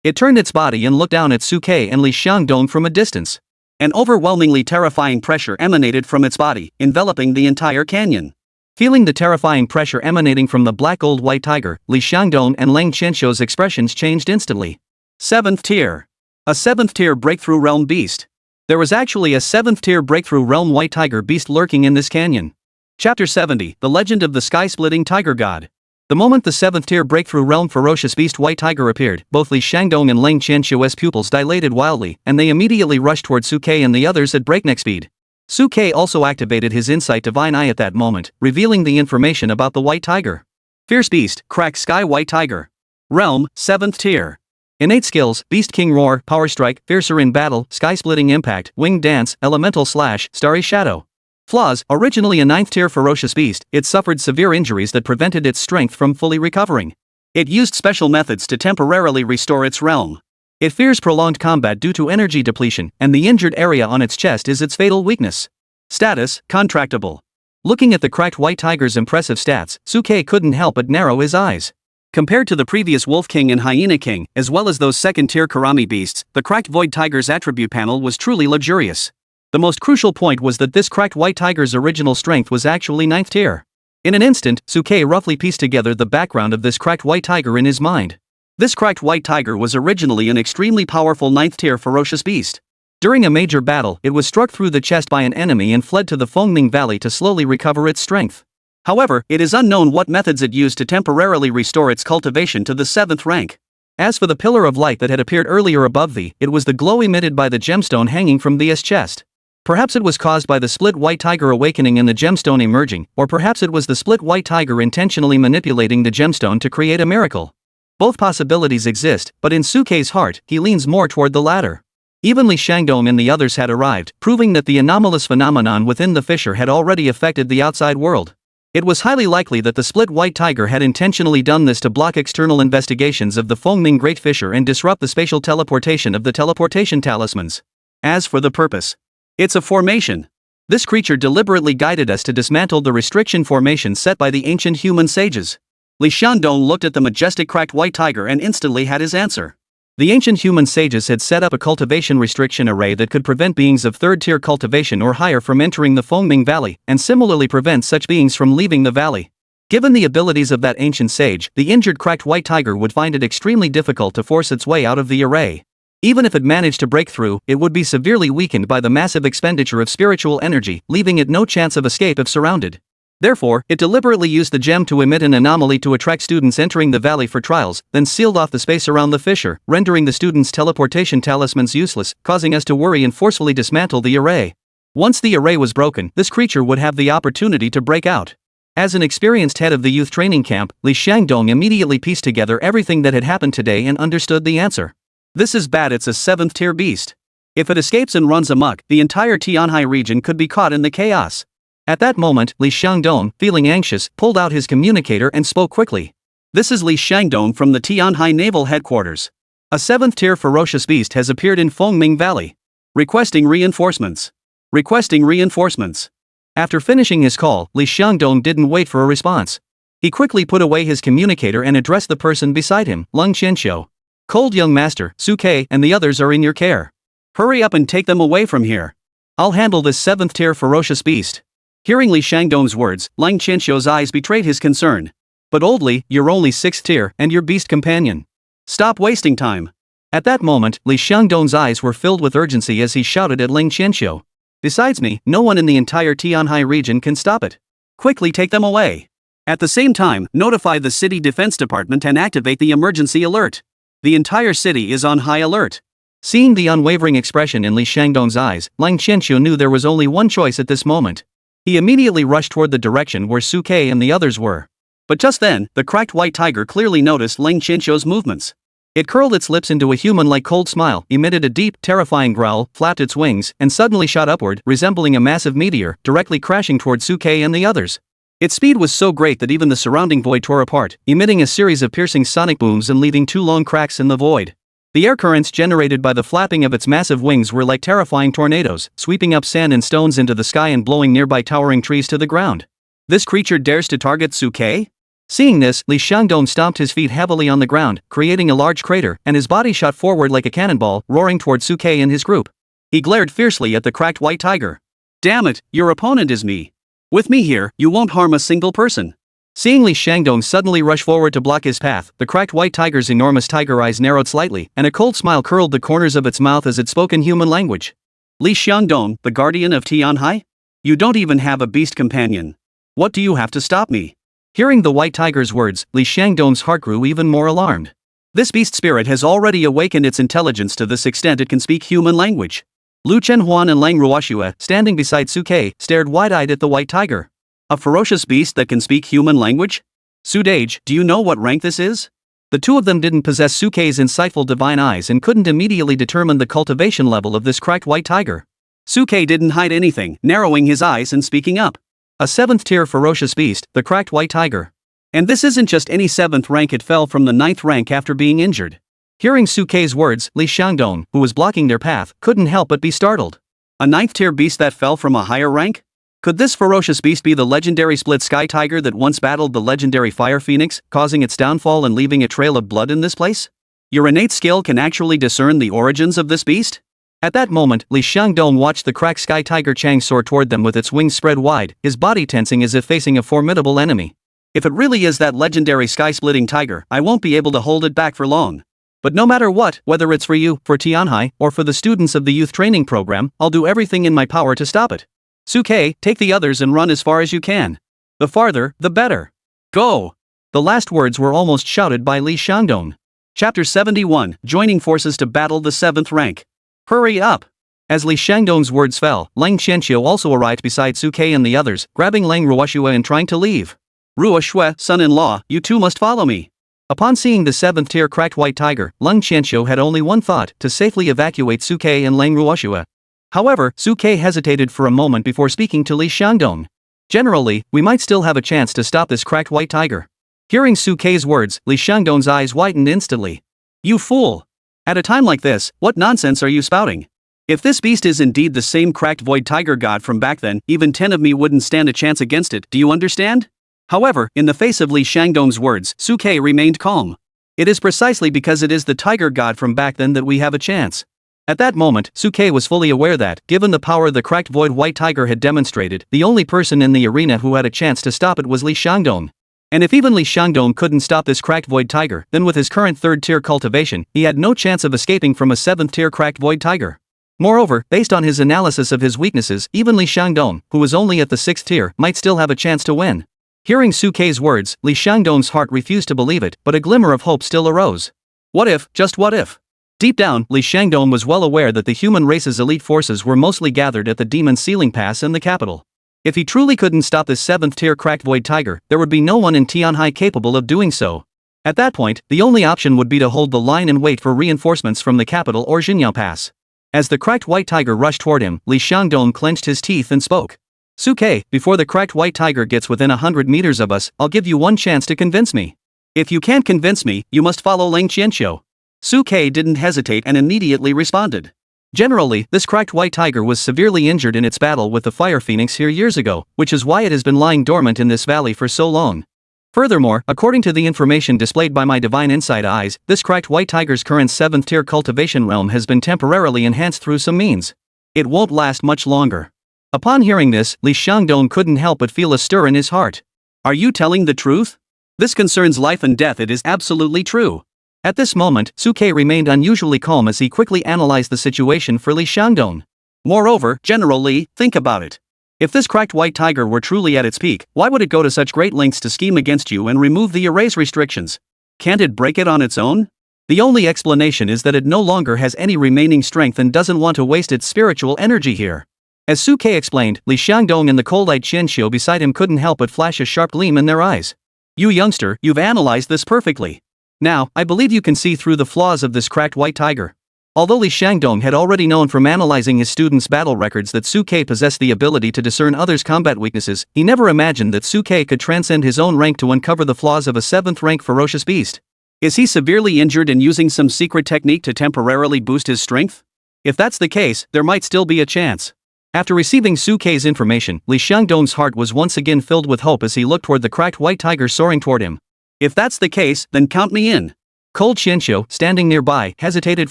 It turned its body and looked down at Suke and Li Xiangdong from a distance. An overwhelmingly terrifying pressure emanated from its body, enveloping the entire canyon. Feeling the terrifying pressure emanating from the black gold white tiger, Li Xiangdong and Lang Qianqiu's expressions changed instantly. 7th tier. A 7th tier breakthrough realm beast. There was actually a 7th tier breakthrough realm white tiger beast lurking in this canyon. Chapter 70, The Legend of the Sky-Splitting Tiger God. The moment the 7th tier breakthrough realm ferocious beast white tiger appeared, both Li Xiangdong and Lang Qianqiu's pupils dilated wildly, and they immediately rushed toward Suke and the others at breakneck speed. Suke also activated his insight divine eye at that moment, revealing the information about the white tiger. Fierce beast, crack sky white tiger. Realm, 7th tier. Innate skills, Beast King Roar, Power Strike, Fiercer in Battle, Sky-Splitting Impact, Winged Dance, Elemental Slash, Starry Shadow. Flaws, originally a 9th tier ferocious beast, it suffered severe injuries that prevented its strength from fully recovering. It used special methods to temporarily restore its realm. It fears prolonged combat due to energy depletion, and the injured area on its chest is its fatal weakness. Status, Contractable. Looking at the cracked white tiger's impressive stats, Suke couldn't help but narrow his eyes. Compared to the previous Wolf King and Hyena King, as well as those 2nd tier Karami beasts, the cracked Void Tiger's attribute panel was truly luxurious. The most crucial point was that this cracked white tiger's original strength was actually 9th tier. In an instant, Suke roughly pieced together the background of this cracked white tiger in his mind. This cracked white tiger was originally an extremely powerful 9th tier ferocious beast. During a major battle, it was struck through the chest by an enemy and fled to the Fengming Valley to slowly recover its strength. However, it is unknown what methods it used to temporarily restore its cultivation to the 7th rank. As for the pillar of light that had appeared earlier above it was the glow emitted by the gemstone hanging from Thea's chest. Perhaps it was caused by the split white tiger awakening and the gemstone emerging, or perhaps it was the split white tiger intentionally manipulating the gemstone to create a miracle. Both possibilities exist, but in Suke's heart, he leans more toward the latter. Even Li Xiangdong and the others had arrived, proving that the anomalous phenomenon within the fissure had already affected the outside world. It was highly likely that the split white tiger had intentionally done this to block external investigations of the Fengming Great Fissure and disrupt the spatial teleportation of the teleportation talismans. As for the purpose, it's a formation. This creature deliberately guided us to dismantle the restriction formation set by the ancient human sages. Li Xiangdong looked at the majestic cracked white tiger and instantly had his answer. The ancient human sages had set up a cultivation restriction array that could prevent beings of 3rd tier cultivation or higher from entering the Fengming Valley, and similarly prevent such beings from leaving the valley. Given the abilities of that ancient sage, the injured cracked white tiger would find it extremely difficult to force its way out of the array. Even if it managed to break through, it would be severely weakened by the massive expenditure of spiritual energy, leaving it no chance of escape if surrounded. Therefore, it deliberately used the gem to emit an anomaly to attract students entering the valley for trials, then sealed off the space around the fissure, rendering the students' teleportation talismans useless, causing us to worry and forcefully dismantle the array. Once the array was broken, this creature would have the opportunity to break out. As an experienced head of the youth training camp, Li Xiangdong immediately pieced together everything that had happened today and understood the answer. This is bad. It's a 7th tier beast. If it escapes and runs amok, the entire Tianhai region could be caught in the chaos. At that moment, Li Xiangdong, feeling anxious, pulled out his communicator and spoke quickly. This is Li Shangdong from the Tianhai Naval Headquarters. A 7th-tier ferocious beast has appeared in Fengming Valley. Requesting reinforcements. Requesting reinforcements. After finishing his call, Li Shangdong didn't wait for a response. He quickly put away his communicator and addressed the person beside him, Leng Qianqiu. Cold young master, Suke and the others are in your care. Hurry up and take them away from here. I'll handle this 7th-tier ferocious beast. Hearing Li Shangdong's words, Leng Qianqiu's eyes betrayed his concern. But old Li, you're only 6th tier and your beast companion. Stop wasting time. At that moment, Li Shangdong's eyes were filled with urgency as he shouted at Leng Qianqiu. Besides me, no one in the entire Tianhai region can stop it. Quickly take them away. At the same time, notify the city defense department and activate the emergency alert. The entire city is on high alert. Seeing the unwavering expression in Li Shangdong's eyes, Leng Qianqiu knew there was only one choice at this moment. He immediately rushed toward the direction where Suke and the others were. But just then, the cracked white tiger clearly noticed Leng Qianqiu's movements. It curled its lips into a human-like cold smile, emitted a deep, terrifying growl, flapped its wings, and suddenly shot upward, resembling a massive meteor, directly crashing toward Suke and the others. Its speed was so great that even the surrounding void tore apart, emitting a series of piercing sonic booms and leaving 2 long cracks in the void. The air currents generated by the flapping of its massive wings were like terrifying tornadoes, sweeping up sand and stones into the sky and blowing nearby towering trees to the ground. This creature dares to target Suke? Seeing this, Li Shangdong stomped his feet heavily on the ground, creating a large crater, and his body shot forward like a cannonball, roaring toward Suke and his group. He glared fiercely at the cracked white tiger. Damn it, your opponent is me. With me here, you won't harm a single person. Seeing Li Shangdong suddenly rush forward to block his path, the cracked white tiger's enormous tiger eyes narrowed slightly, and a cold smile curled the corners of its mouth as it spoke in human language. Li Shangdong, the guardian of Tianhai? You don't even have a beast companion. What do you have to stop me? Hearing the white tiger's words, Li Shangdong's heart grew even more alarmed. This beast spirit has already awakened its intelligence to this extent it can speak human language. Lu Chenhuan and Lang Ruoxue, standing beside Suke, stared wide-eyed at the white tiger. A ferocious beast that can speak human language? Sudage, do you know what rank this is? The two of them didn't possess Suke's insightful divine eyes and couldn't immediately determine the cultivation level of this cracked white tiger. Suke didn't hide anything, narrowing his eyes and speaking up. A 7th-tier ferocious beast, the cracked white tiger. And this isn't just any 7th rank, it fell from the 9th rank after being injured. Hearing Suke's words, Li Shangdong, who was blocking their path, couldn't help but be startled. A 9th-tier beast that fell from a higher rank? Could this ferocious beast be the legendary split sky tiger that once battled the legendary fire phoenix, causing its downfall and leaving a trail of blood in this place? Your innate skill can actually discern the origins of this beast? At that moment, Li Shangdong watched the cracked sky tiger Chang soar toward them with its wings spread wide, his body tensing as if facing a formidable enemy. If it really is that legendary sky-splitting tiger, I won't be able to hold it back for long. But no matter what, whether it's for you, for Tianhai, or for the students of the youth training program, I'll do everything in my power to stop it. Suke, take the others and run as far as you can. The farther, the better. Go! The last words were almost shouted by Li Shangdong. Chapter 71, Joining Forces to Battle the 7th Rank. Hurry up! As Li Shangdong's words fell, Leng Qianqiu also arrived beside Suke and the others, grabbing Lang Ruoxue and trying to leave. Ruoxue, son-in-law, you too must follow me. Upon seeing the 7th-tier cracked white tiger, Leng Qianqiu had only one thought, to safely evacuate Suke and Lang Ruoxue. However, Suke hesitated for a moment before speaking to Li Shangdong. Generally, we might still have a chance to stop this cracked white tiger. Hearing Suke's words, Li Shangdong's eyes widened instantly. You fool! At a time like this, what nonsense are you spouting? If this beast is indeed the same cracked void tiger god from back then, even 10 of me wouldn't stand a chance against it, do you understand? However, in the face of Li Shangdong's words, Suke remained calm. It is precisely because it is the tiger god from back then that we have a chance. At that moment, Suke was fully aware that, given the power the cracked void white tiger had demonstrated, the only person in the arena who had a chance to stop it was Li Shangdong. And if even Li Shangdong couldn't stop this cracked void tiger, then with his current 3rd-tier cultivation, he had no chance of escaping from a 7th-tier cracked void tiger. Moreover, based on his analysis of his weaknesses, even Li Shangdong, who was only at the 6th tier, might still have a chance to win. Hearing Suke's words, Li Shangdong's heart refused to believe it, but a glimmer of hope still arose. What if, just what if? Deep down, Li Shangdong was well aware that the human race's elite forces were mostly gathered at the Demon Sealing Pass in the capital. If he truly couldn't stop this 7th-tier cracked void tiger, there would be no one in Tianhai capable of doing so. At that point, the only option would be to hold the line and wait for reinforcements from the capital or Xinyao Pass. As the cracked white tiger rushed toward him, Li Shangdong clenched his teeth and spoke. Suke, before the cracked white tiger gets within 100 meters of us, I'll give you one chance to convince me. If you can't convince me, you must follow Ling Qianqiu. Su-K didn't hesitate and immediately responded. Generally, this cracked white tiger was severely injured in its battle with the fire phoenix here years ago, which is why it has been lying dormant in this valley for so long. Furthermore, according to the information displayed by my divine insight eyes, this cracked white tiger's current 7th tier cultivation realm has been temporarily enhanced through some means. It won't last much longer. Upon hearing this, Li Xiangdong couldn't help but feel a stir in his heart. Are you telling the truth? This concerns life and death. It is absolutely true. At this moment, Su-K remained unusually calm as he quickly analyzed the situation for Li Xiangdong. Moreover, General Li, think about it. If this cracked white tiger were truly at its peak, why would it go to such great lengths to scheme against you and remove the erase restrictions? Can't it break it on its own? The only explanation is that it no longer has any remaining strength and doesn't want to waste its spiritual energy here. As Su-K explained, Li Xiangdong and the cold-eyed Qianqiu beside him couldn't help but flash a sharp gleam in their eyes. You youngster, you've analyzed this perfectly. Now, I believe you can see through the flaws of this cracked white tiger. Although Li Xiangdong had already known from analyzing his students' battle records that Su-K possessed the ability to discern others' combat weaknesses, he never imagined that Su-K could transcend his own rank to uncover the flaws of a 7th rank ferocious beast. Is he severely injured and using some secret technique to temporarily boost his strength? If that's the case, there might still be a chance. After receiving Su-K's information, Li Xiangdong's heart was once again filled with hope as he looked toward the cracked white tiger soaring toward him. If that's the case, then count me in. Cold Qianqiu, standing nearby, hesitated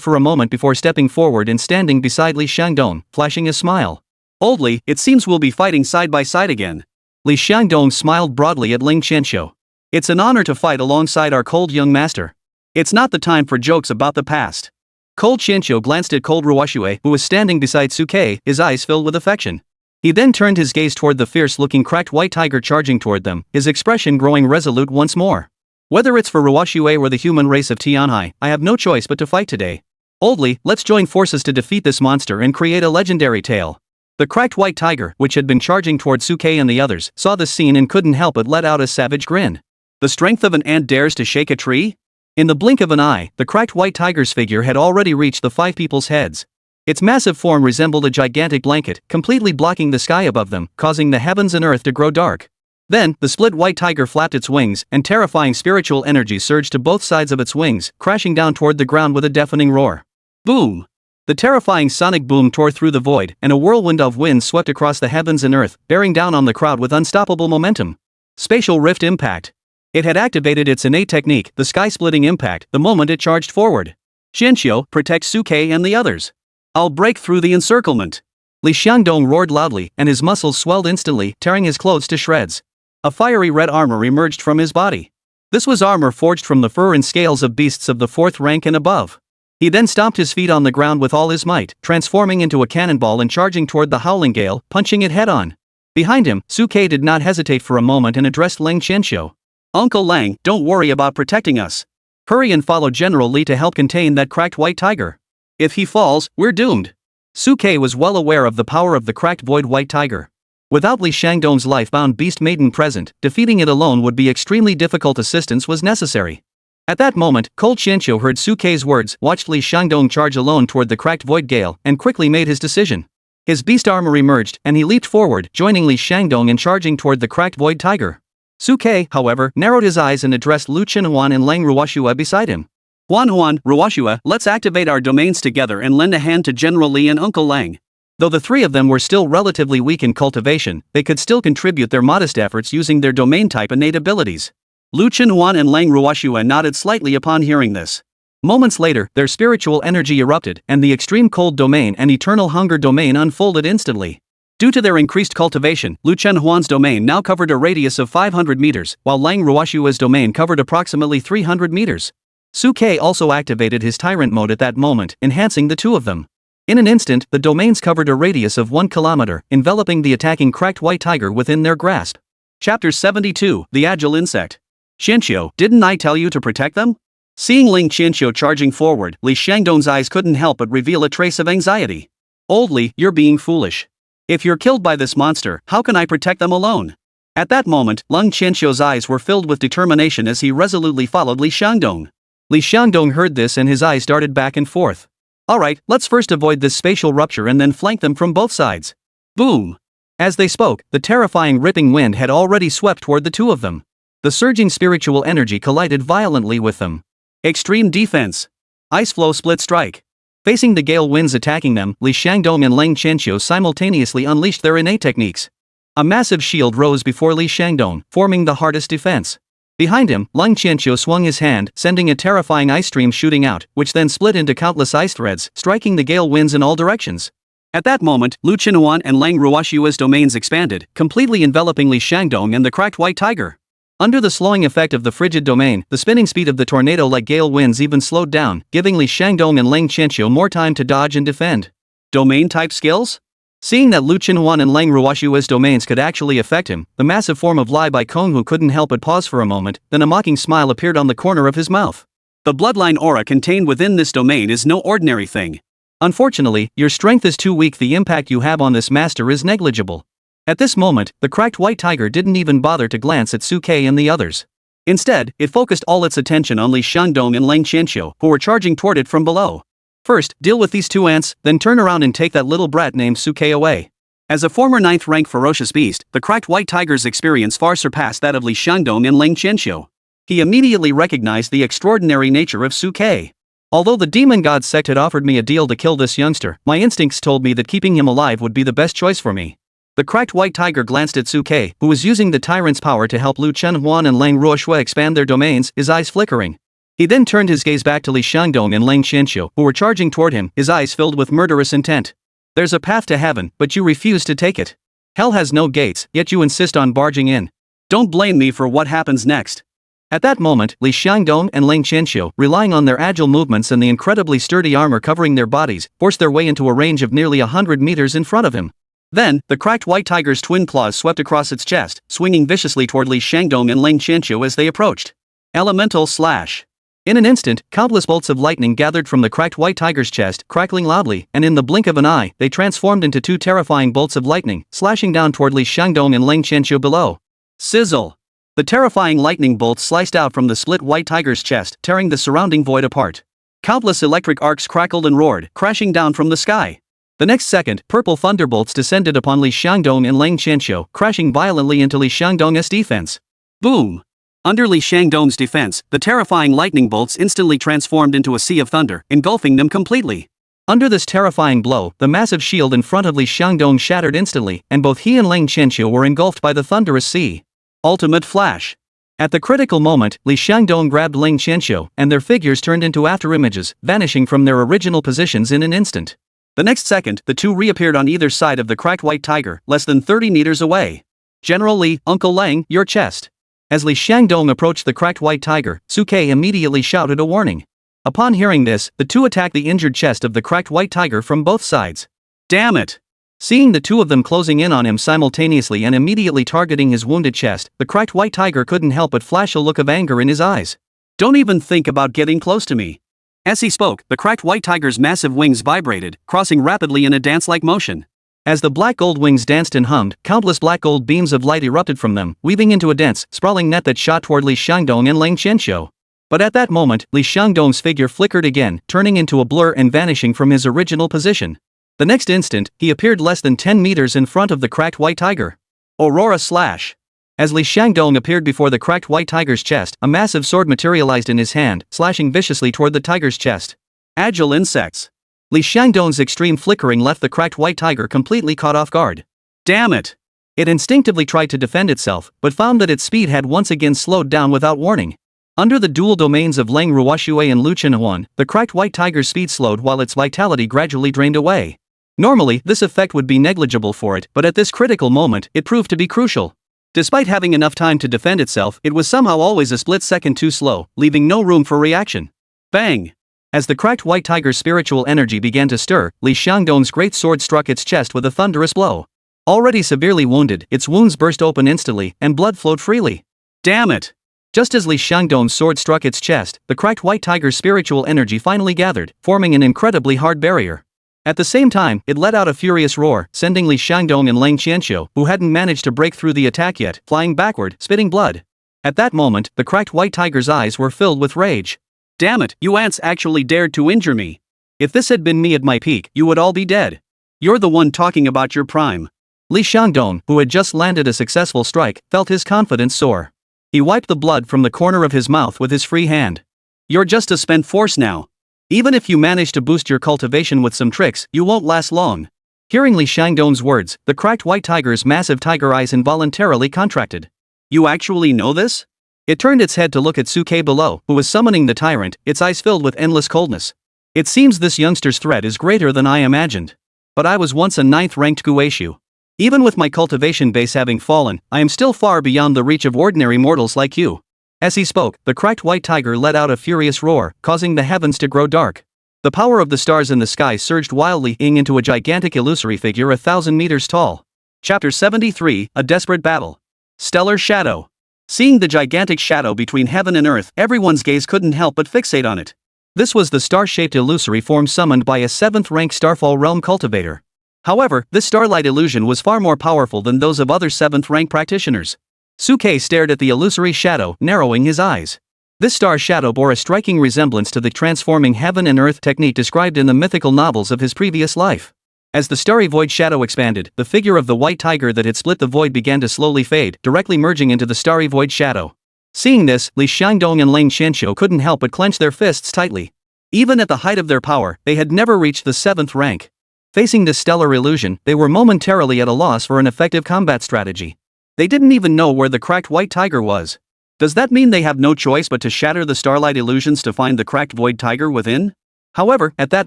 for a moment before stepping forward and standing beside Li Xiangdong, flashing a smile. Old Li, it seems we'll be fighting side by side again. Li Xiangdong smiled broadly at Ling Qianqiu. It's an honor to fight alongside our cold young master. It's not the time for jokes about the past. Cold Qianqiu glanced at cold Ruoxue, who was standing beside Su-K, his eyes filled with affection. He then turned his gaze toward the fierce-looking cracked white tiger charging toward them, his expression growing resolute once more. Whether it's for Ruoxue or the human race of Tianhai, I have no choice but to fight today. Old Li, let's join forces to defeat this monster and create a legendary tale. The cracked white tiger, which had been charging toward Su-K and the others, saw this scene and couldn't help but let out a savage grin. The strength of an ant dares to shake a tree? In the blink of an eye, the cracked white tiger's figure had already reached the 5 people's heads. Its massive form resembled a gigantic blanket, completely blocking the sky above them, causing the heavens and earth to grow dark. Then, the split white tiger flapped its wings, and terrifying spiritual energy surged to both sides of its wings, crashing down toward the ground with a deafening roar. Boom! The terrifying sonic boom tore through the void, and a whirlwind of wind swept across the heavens and earth, bearing down on the crowd with unstoppable momentum. Spatial Rift Impact. It had activated its innate technique, the sky-splitting impact, the moment it charged forward. Qianqiu, protect Su-K and the others. I'll break through the encirclement. Li Xiangdong roared loudly, and his muscles swelled instantly, tearing his clothes to shreds. A fiery red armor emerged from his body. This was armor forged from the fur and scales of beasts of the 4th rank and above. He then stomped his feet on the ground with all his might, transforming into a cannonball and charging toward the howling gale, punching it head-on. Behind him, Su-K did not hesitate for a moment and addressed Ling Qianqiu. Uncle Lang, don't worry about protecting us. Hurry and follow General Li to help contain that cracked white tiger. If he falls, we're doomed. Su-K was well aware of the power of the cracked void white tiger. Without Li Xiangdong's life-bound beast maiden present, defeating it alone would be extremely difficult. Assistance was necessary. At that moment, Cold Qianqiu heard Su-K's words, watched Li Xiangdong charge alone toward the cracked void gale, and quickly made his decision. His beast armor emerged, and he leaped forward, joining Li Xiangdong and charging toward the cracked void tiger. Su-K, however, narrowed his eyes and addressed Lu Qinhuan and Lang Ruoxue beside him. Huan, Ruoxue, let's activate our domains together and lend a hand to General Li and Uncle Lang. Though the 3 of them were still relatively weak in cultivation, they could still contribute their modest efforts using their domain-type innate abilities. Lu Qinhuan and Lang Ruoxue nodded slightly upon hearing this. Moments later, their spiritual energy erupted, and the Extreme Cold Domain and Eternal Hunger Domain unfolded instantly. Due to their increased cultivation, Lu Qinhuan's domain now covered a radius of 500 meters, while Lang Ruoxue's domain covered approximately 300 meters. Su-K also activated his Tyrant mode at that moment, enhancing the 2 of them. In an instant, the domains covered a radius of 1 kilometer, enveloping the attacking cracked white tiger within their grasp. Chapter 72, The Agile Insect. Qianqiu, didn't I tell you to protect them? Seeing Ling Qianqiu charging forward, Li Xiangdong's eyes couldn't help but reveal a trace of anxiety. Old Li, you're being foolish. If you're killed by this monster, how can I protect them alone? At that moment, Ling Qianqiu's eyes were filled with determination as he resolutely followed Li Xiangdong. Li Xiangdong heard this and his eyes darted back and forth. Alright, let's first avoid this spatial rupture and then flank them from both sides. Boom! As they spoke, the terrifying ripping wind had already swept toward the 2 of them. The surging spiritual energy collided violently with them. Extreme defense. Ice flow split strike. Facing the gale winds attacking them, Li Shangdong and Lang Qianqiu simultaneously unleashed their innate techniques. A massive shield rose before Li Shangdong, forming the hardest defense. Behind him, Lang Qianqiu swung his hand, sending a terrifying ice stream shooting out, which then split into countless ice threads, striking the gale winds in all directions. At that moment, Lu Qinhuan and Lang Ruoshua's domains expanded, completely enveloping Li Shangdong and the cracked white tiger. Under the slowing effect of the frigid domain, the spinning speed of the tornado-like gale winds even slowed down, giving Li Shangdong and Lang Qianqiu more time to dodge and defend. Domain-type skills? Seeing that Lu Qinhuan and Lang Ruoshua's domains could actually affect him, the massive form of Lai Bai Konghu couldn't help but pause for a moment, then a mocking smile appeared on the corner of his mouth. The bloodline aura contained within this domain is no ordinary thing. Unfortunately, your strength is too weak. The impact you have on this master is negligible. At this moment, the cracked white tiger didn't even bother to glance at Su Ke and the others. Instead, it focused all its attention on Li Shangdong and Lang Qianqiu, who were charging toward it from below. First, deal with these two ants, then turn around and take that little brat named Su Ke away. As a former 9th rank ferocious beast, the cracked white tiger's experience far surpassed that of Li Shangdong and Lang Qianqiu. He immediately recognized the extraordinary nature of Su Ke. Although the demon god sect had offered me a deal to kill this youngster, my instincts told me that keeping him alive would be the best choice for me. The cracked white tiger glanced at Su Ke, who was using the tyrant's power to help Lu Qinhuan and Lang Ruoshua expand their domains, his eyes flickering. He then turned his gaze back to Li Shangdong and Lang Qianqiu, who were charging toward him, his eyes filled with murderous intent. There's a path to heaven, but you refuse to take it. Hell has no gates, yet you insist on barging in. Don't blame me for what happens next. At that moment, Li Shangdong and Lang Qianqiu, relying on their agile movements and the incredibly sturdy armor covering their bodies, forced their way into a range of nearly 100 meters in front of him. Then, the cracked white tiger's twin claws swept across its chest, swinging viciously toward Li Shangdong and Lang Qianqiu as they approached. Elemental slash. In an instant, countless bolts of lightning gathered from the cracked white tiger's chest, crackling loudly, and in the blink of an eye, they transformed into two terrifying bolts of lightning, slashing down toward Li Shangdong and Lang Qianqiu below. Sizzle! The terrifying lightning bolts sliced out from the split white tiger's chest, tearing the surrounding void apart. Countless electric arcs crackled and roared, crashing down from the sky. The next second, purple thunderbolts descended upon Li Shangdong and Lang Qianqiu, crashing violently into Li Shangdong's defense. Boom! Under Li Shangdong's defense, the terrifying lightning bolts instantly transformed into a sea of thunder, engulfing them completely. Under this terrifying blow, the massive shield in front of Li Shangdong shattered instantly, and both he and Lang Qianqiu were engulfed by the thunderous sea. Ultimate flash. At the critical moment, Li Shangdong grabbed Lang Qianqiu, and their figures turned into afterimages, vanishing from their original positions in an instant. The next second, the two reappeared on either side of the cracked white tiger, less than 30 meters away. General Li, Uncle Lang, your chest. As Li Shangdong approached the cracked white tiger, Su Ke immediately shouted a warning. Upon hearing this, the two attacked the injured chest of the cracked white tiger from both sides. Damn it! Seeing the two of them closing in on him simultaneously and immediately targeting his wounded chest, the cracked white tiger couldn't help but flash a look of anger in his eyes. Don't even think about getting close to me. As he spoke, the cracked white tiger's massive wings vibrated, crossing rapidly in a dance-like motion. As the black gold wings danced and hummed, countless black gold beams of light erupted from them, weaving into a dense, sprawling net that shot toward Li Shangdong and Lang Qianqiu. But at that moment, Li Shangdong's figure flickered again, turning into a blur and vanishing from his original position. The next instant, he appeared less than 10 meters in front of the cracked white tiger. Aurora slash. As Li Shangdong appeared before the cracked white tiger's chest, a massive sword materialized in his hand, slashing viciously toward the tiger's chest. Agile insects. Li Shangdong's extreme flickering left the cracked white tiger completely caught off guard. Damn it! It instinctively tried to defend itself, but found that its speed had once again slowed down without warning. Under the dual domains of Lang Ruoshue and Lu Qinhuan, the cracked white tiger's speed slowed while its vitality gradually drained away. Normally, this effect would be negligible for it, but at this critical moment, it proved to be crucial. Despite having enough time to defend itself, it was somehow always a split second too slow, leaving no room for reaction. Bang! As the cracked white tiger's spiritual energy began to stir, Li Shangdong's great sword struck its chest with a thunderous blow. Already severely wounded, its wounds burst open instantly, and blood flowed freely. Damn it! Just as Li Shangdong's sword struck its chest, the cracked white tiger's spiritual energy finally gathered, forming an incredibly hard barrier. At the same time, it let out a furious roar, sending Li Shangdong and Lang Qianqiu, who hadn't managed to break through the attack yet, flying backward, spitting blood. At that moment, the cracked white tiger's eyes were filled with rage. Damn it, you ants actually dared to injure me. If this had been me at my peak, you would all be dead. You're the one talking about your prime. Li Shangdong, who had just landed a successful strike, felt his confidence soar. He wiped the blood from the corner of his mouth with his free hand. You're just a spent force now. Even if you manage to boost your cultivation with some tricks, you won't last long. Hearing Li Xiangdong's words, the cracked white tiger's massive tiger eyes involuntarily contracted. You actually know this? It turned its head to look at Suke below, who was summoning the tyrant, its eyes filled with endless coldness. It seems this youngster's threat is greater than I imagined. But I was once a 9th-ranked Guishu. Even with my cultivation base having fallen, I am still far beyond the reach of ordinary mortals like you. As he spoke, the cracked white tiger let out a furious roar, causing the heavens to grow dark. The power of the stars in the sky surged wildly into a gigantic illusory figure 1,000 meters tall. Chapter 73, A Desperate Battle. Stellar Shadow. Seeing the gigantic shadow between heaven and earth, everyone's gaze couldn't help but fixate on it. This was the star-shaped illusory form summoned by a 7th-rank Starfall Realm cultivator. However, this starlight illusion was far more powerful than those of other 7th-rank practitioners. Suke stared at the illusory shadow, narrowing his eyes. This star shadow bore a striking resemblance to the transforming heaven and earth technique described in the mythical novels of his previous life. As the starry void shadow expanded, the figure of the white tiger that had split the void began to slowly fade, directly merging into the starry void shadow. Seeing this, Li Xiangdong and Lang Qianqiu couldn't help but clench their fists tightly. Even at the height of their power, they had never reached the 7th rank. Facing this stellar illusion, they were momentarily at a loss for an effective combat strategy. They didn't even know where the cracked white tiger was. Does that mean they have no choice but to shatter the starlight illusions to find the cracked void tiger within? However, at that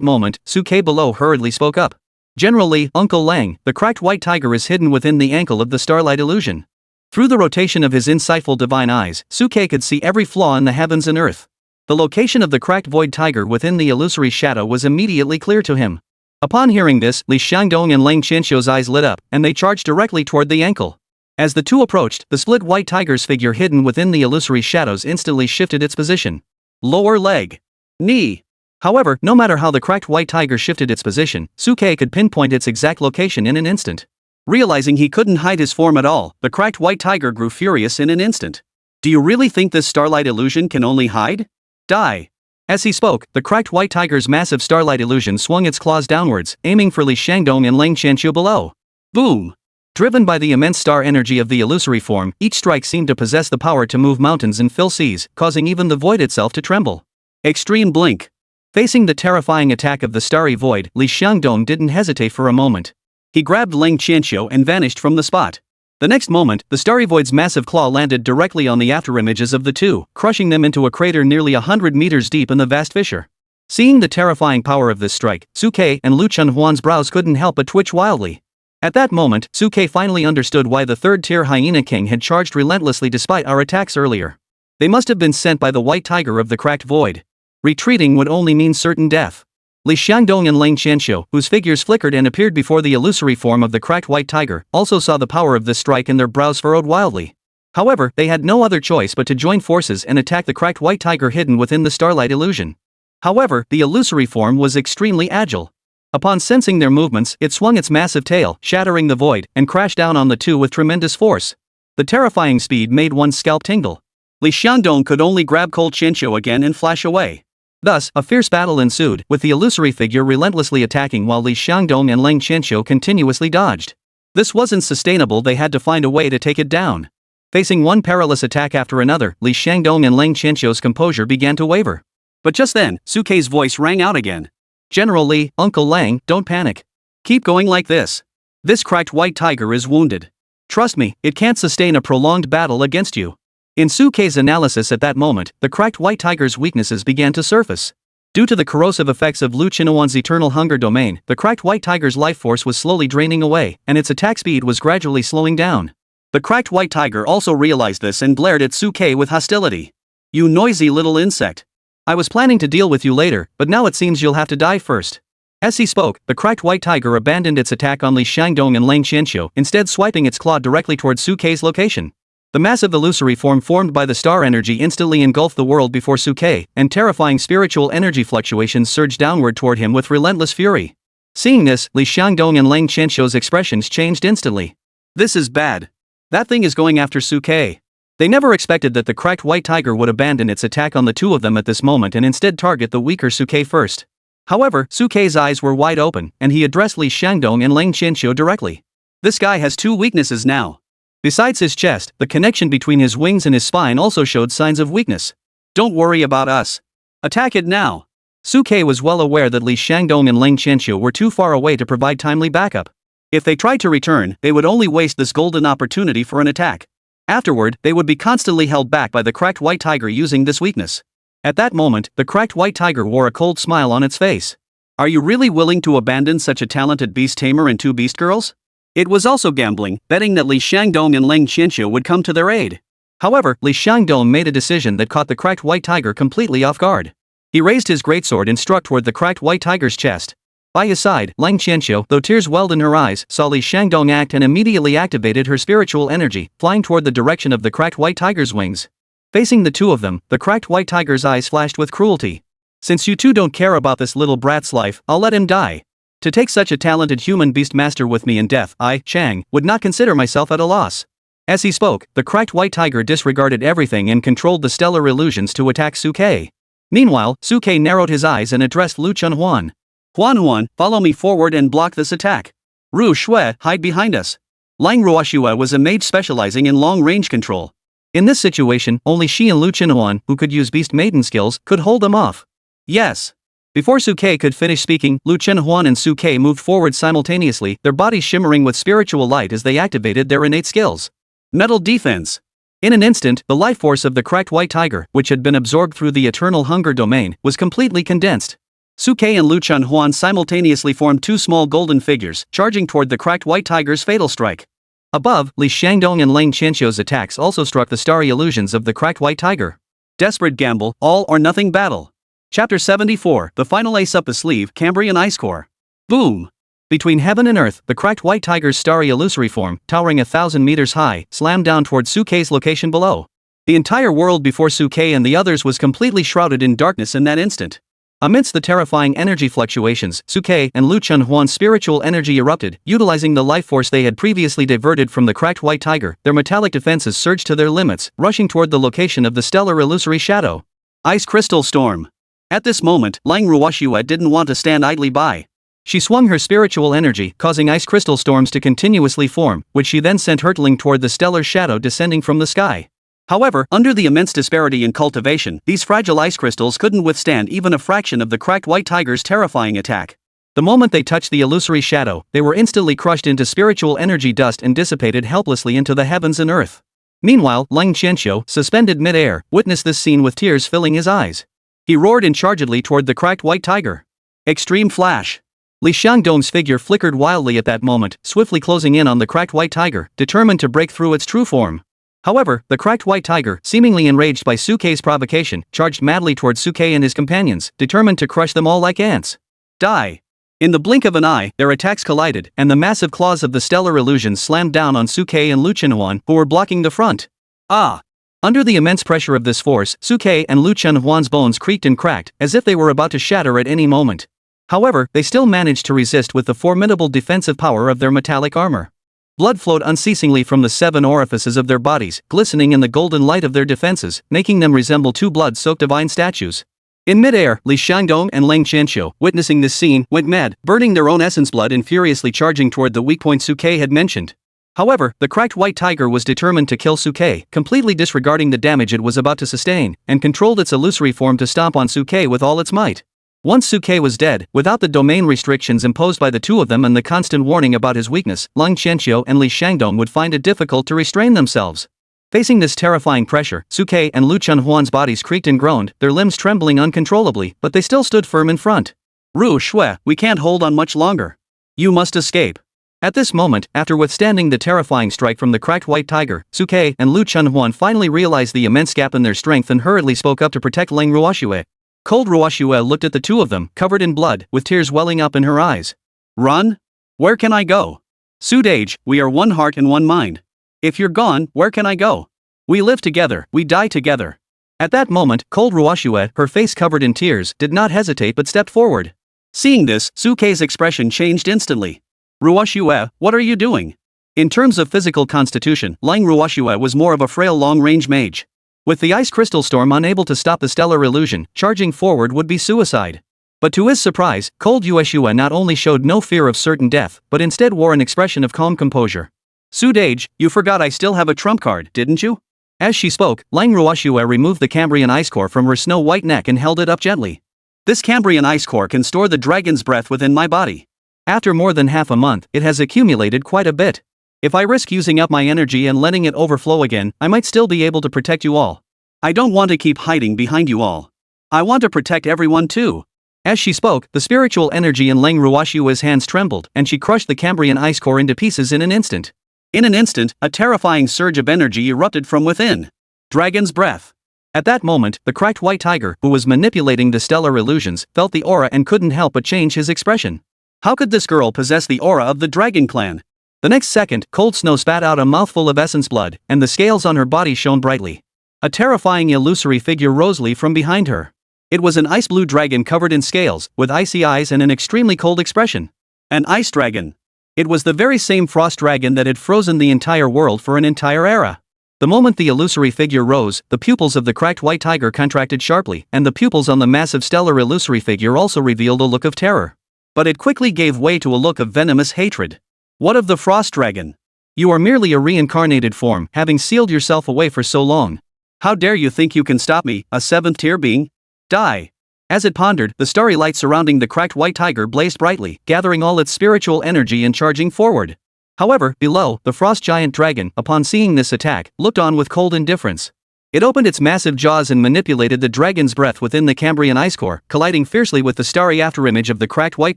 moment, Suke below hurriedly spoke up. Generally, Uncle Lang, the cracked white tiger is hidden within the ankle of the starlight illusion. Through the rotation of his insightful divine eyes, Suke could see every flaw in the heavens and earth. The location of the cracked void tiger within the illusory shadow was immediately clear to him. Upon hearing this, Li Xiangdong and Lang Qianqiu's eyes lit up, and they charged directly toward the ankle. As the two approached, the split white tiger's figure hidden within the illusory shadows instantly shifted its position. Lower leg. Knee. However, no matter how the cracked white tiger shifted its position, Suke could pinpoint its exact location in an instant. Realizing he couldn't hide his form at all, the cracked white tiger grew furious in an instant. Do you really think this starlight illusion can only hide? Die. As he spoke, the cracked white tiger's massive starlight illusion swung its claws downwards, aiming for Li Xiangdong and Lang Qianqiu below. Boom! Driven by the immense star energy of the illusory form, each strike seemed to possess the power to move mountains and fill seas, causing even the void itself to tremble. Extreme blink. Facing the terrifying attack of the starry void, Li Xiangdong didn't hesitate for a moment. He grabbed Lang Qianqiu and vanished from the spot. The next moment, the starry void's massive claw landed directly on the afterimages of the two, crushing them into a crater nearly 100 meters deep in the vast fissure. Seeing the terrifying power of this strike, Suke and Lu Chunhuan's brows couldn't help but twitch wildly. At that moment, Suke finally understood why the third-tier Hyena King had charged relentlessly despite our attacks earlier. They must have been sent by the white tiger of the cracked void. Retreating would only mean certain death. Li Xiangdong and Lang Qianqiu, whose figures flickered and appeared before the illusory form of the cracked white tiger, also saw the power of this strike and their brows furrowed wildly. However, they had no other choice but to join forces and attack the cracked white tiger hidden within the starlight illusion. However, the illusory form was extremely agile. Upon sensing their movements, it swung its massive tail, shattering the void, and crashed down on the two with tremendous force. The terrifying speed made one's scalp tingle. Li Xiangdong could only grab Lang Qianqiu again and flash away. Thus, a fierce battle ensued, with the illusory figure relentlessly attacking while Li Xiangdong and Lang Qianqiu continuously dodged. This wasn't sustainable, they had to find a way to take it down. Facing one perilous attack after another, Li Xiangdong and Lang Qianqiu's composure began to waver. But just then, Suke's voice rang out again. General Li, Uncle Lang, don't panic. Keep going like this. This cracked white tiger is wounded. Trust me, it can't sustain a prolonged battle against you. In Suke's analysis at that moment, the cracked white tiger's weaknesses began to surface. Due to the corrosive effects of Lu Qinhuan's eternal hunger domain, the cracked white tiger's life force was slowly draining away, and its attack speed was gradually slowing down. The cracked white tiger also realized this and glared at Suke with hostility. You noisy little insect. I was planning to deal with you later, but now it seems you'll have to die first. As he spoke, the cracked white tiger abandoned its attack on Li Xiangdong and Lang Qianqiu, instead swiping its claw directly towards Suke's location. The massive illusory form formed by the star energy instantly engulfed the world before Suke, and terrifying spiritual energy fluctuations surged downward toward him with relentless fury. Seeing this, Li Xiangdong and Lang Qianqiu's expressions changed instantly. This is bad. That thing is going after Suke. They never expected that the cracked white tiger would abandon its attack on the two of them at this moment and instead target the weaker Suke first. However, Suke's eyes were wide open, and he addressed Li Xiangdong and Lang Qianqiu directly. This guy has two weaknesses now. Besides his chest, the connection between his wings and his spine also showed signs of weakness. Don't worry about us. Attack it now. Suke was well aware that Li Shangdong and Leng Qianqiu were too far away to provide timely backup. If they tried to return, they would only waste this golden opportunity for an attack. Afterward, they would be constantly held back by the cracked white tiger using this weakness. At that moment, the cracked white tiger wore a cold smile on its face. Are you really willing to abandon such a talented beast tamer and 2 beast girls? It was also gambling, betting that Li Shangdong and Leng Qianqiu would come to their aid. However, Li Shangdong made a decision that caught the cracked white tiger completely off guard. He raised his greatsword and struck toward the cracked white tiger's chest. By his side, Leng Qianqiu, though tears welled in her eyes, saw Li Shangdong act and immediately activated her spiritual energy, flying toward the direction of the cracked white tiger's wings. Facing the two of them, the cracked white tiger's eyes flashed with cruelty. Since you two don't care about this little brat's life, I'll let him die. To take such a talented human beast master with me in death, I, Chang, would not consider myself at a loss. As he spoke, the cracked white tiger disregarded everything and controlled the stellar illusions to attack Suke. Meanwhile, Suke narrowed his eyes and addressed Lu Chunhuan. Huan, follow me forward and block this attack. Ru Shui, hide behind us. Lang Ruoxue was a mage specializing in long-range control. In this situation, only she and Lu Chunhuan, who could use beast maiden skills, could hold them off. Yes. Before Suke could finish speaking, Lu Chunhuan and Suke moved forward simultaneously, their bodies shimmering with spiritual light as they activated their innate skills. Metal defense. In an instant, the life force of the cracked white tiger, which had been absorbed through the eternal hunger domain, was completely condensed. Suke and Lu Chunhuan simultaneously formed 2 small golden figures, charging toward the cracked white tiger's fatal strike. Above, Li Shangdong and Leng Qianqiu's attacks also struck the starry illusions of the cracked white tiger. Desperate gamble, all or nothing battle. Chapter 74, the final ace up the sleeve, Cambrian Ice Core. Boom! Between heaven and earth, the cracked white tiger's starry illusory form, towering 1,000 meters high, slammed down toward Suke's location below. The entire world before Suke and the others was completely shrouded in darkness in that instant. Amidst the terrifying energy fluctuations, Suke and Lu Chunhuan's spiritual energy erupted, utilizing the life force they had previously diverted from the cracked white tiger. Their metallic defenses surged to their limits, rushing toward the location of the stellar illusory shadow. Ice Crystal Storm. At this moment, Lang Ruoxue didn't want to stand idly by. She swung her spiritual energy, causing ice crystal storms to continuously form, which she then sent hurtling toward the stellar shadow descending from the sky. However, under the immense disparity in cultivation, these fragile ice crystals couldn't withstand even a fraction of the cracked white tiger's terrifying attack. The moment they touched the illusory shadow, they were instantly crushed into spiritual energy dust and dissipated helplessly into the heavens and earth. Meanwhile, Leng Qianqiu, suspended mid-air, witnessed this scene with tears filling his eyes. He roared chargedly toward the cracked white tiger. Extreme Flash. Li Shangdong's figure flickered wildly at that moment, swiftly closing in on the cracked white tiger, determined to break through its true form. However, the cracked white tiger, seemingly enraged by Suke's provocation, charged madly toward Suke and his companions, determined to crush them all like ants. Die! In the blink of an eye, their attacks collided, and the massive claws of the stellar illusions slammed down on Suke and Lu Chunhuan, who were blocking the front. Ah! Under the immense pressure of this force, Suke and Lu Chunhuan's bones creaked and cracked, as if they were about to shatter at any moment. However, they still managed to resist with the formidable defensive power of their metallic armor. Blood flowed unceasingly from the 7 orifices of their bodies, glistening in the golden light of their defenses, making them resemble 2 blood-soaked divine statues. In mid-air, Li Shangdong and Leng Qianqiu, witnessing this scene, went mad, burning their own essence blood and furiously charging toward the weak point Suke had mentioned. However, the cracked white tiger was determined to kill Suke, completely disregarding the damage it was about to sustain, and controlled its illusory form to stomp on Suke with all its might. Once Suke was dead, without the domain restrictions imposed by the two of them and the constant warning about his weakness, Leng Qianqiu and Li Shangdong would find it difficult to restrain themselves. Facing this terrifying pressure, Suke and Lu Chunhuan's bodies creaked and groaned, their limbs trembling uncontrollably, but they still stood firm in front. Ru Shui, we can't hold on much longer. You must escape. At this moment, after withstanding the terrifying strike from the cracked white tiger, Suke and Lu Chunhuan finally realized the immense gap in their strength and hurriedly spoke up to protect Lang Ruoxue. Cold Ruoxue looked at the two of them, covered in blood, with tears welling up in her eyes. Run? Where can I go? Sudage, we are one heart and one mind. If you're gone, where can I go? We live together, we die together. At that moment, Cold Ruoxue, her face covered in tears, did not hesitate but stepped forward. Seeing this, Suke's expression changed instantly. Ruoxue, what are you doing? In terms of physical constitution, Lang Ruoxue was more of a frail long-range mage. With the ice crystal storm unable to stop the stellar illusion, charging forward would be suicide. But to his surprise, Cold Ruoxue not only showed no fear of certain death, but instead wore an expression of calm composure. Sudage, you forgot I still have a trump card, didn't you? As she spoke, Lang Ruoshue removed the Cambrian ice core from her snow-white neck and held it up gently. This Cambrian ice core can store the dragon's breath within my body. After more than half a month, it has accumulated quite a bit. If I risk using up my energy and letting it overflow again, I might still be able to protect you all. I don't want to keep hiding behind you all. I want to protect everyone too. As she spoke, the spiritual energy in Lang Ruoshue's hands trembled, and she crushed the Cambrian ice core into pieces in an instant. In an instant, a terrifying surge of energy erupted from within. Dragon's breath. At that moment, the cracked white tiger, who was manipulating the stellar illusions, felt the aura and couldn't help but change his expression. How could this girl possess the aura of the dragon clan? The next second, Cold Snow spat out a mouthful of essence blood, and the scales on her body shone brightly. A terrifying illusory figure rose from behind her. It was an ice blue dragon covered in scales, with icy eyes and an extremely cold expression. An ice dragon. It was the very same frost dragon that had frozen the entire world for an entire era. The moment the illusory figure rose, the pupils of the cracked white tiger contracted sharply, and the pupils on the massive stellar illusory figure also revealed a look of terror. But it quickly gave way to a look of venomous hatred. What of the frost dragon? You are merely a reincarnated form, having sealed yourself away for so long. How dare you think you can stop me, a 7th-tier being? Die! As it pondered, the starry light surrounding the cracked white tiger blazed brightly, gathering all its spiritual energy and charging forward. However, below, the frost giant dragon, upon seeing this attack, looked on with cold indifference. It opened its massive jaws and manipulated the dragon's breath within the Cambrian ice core, colliding fiercely with the starry afterimage of the cracked white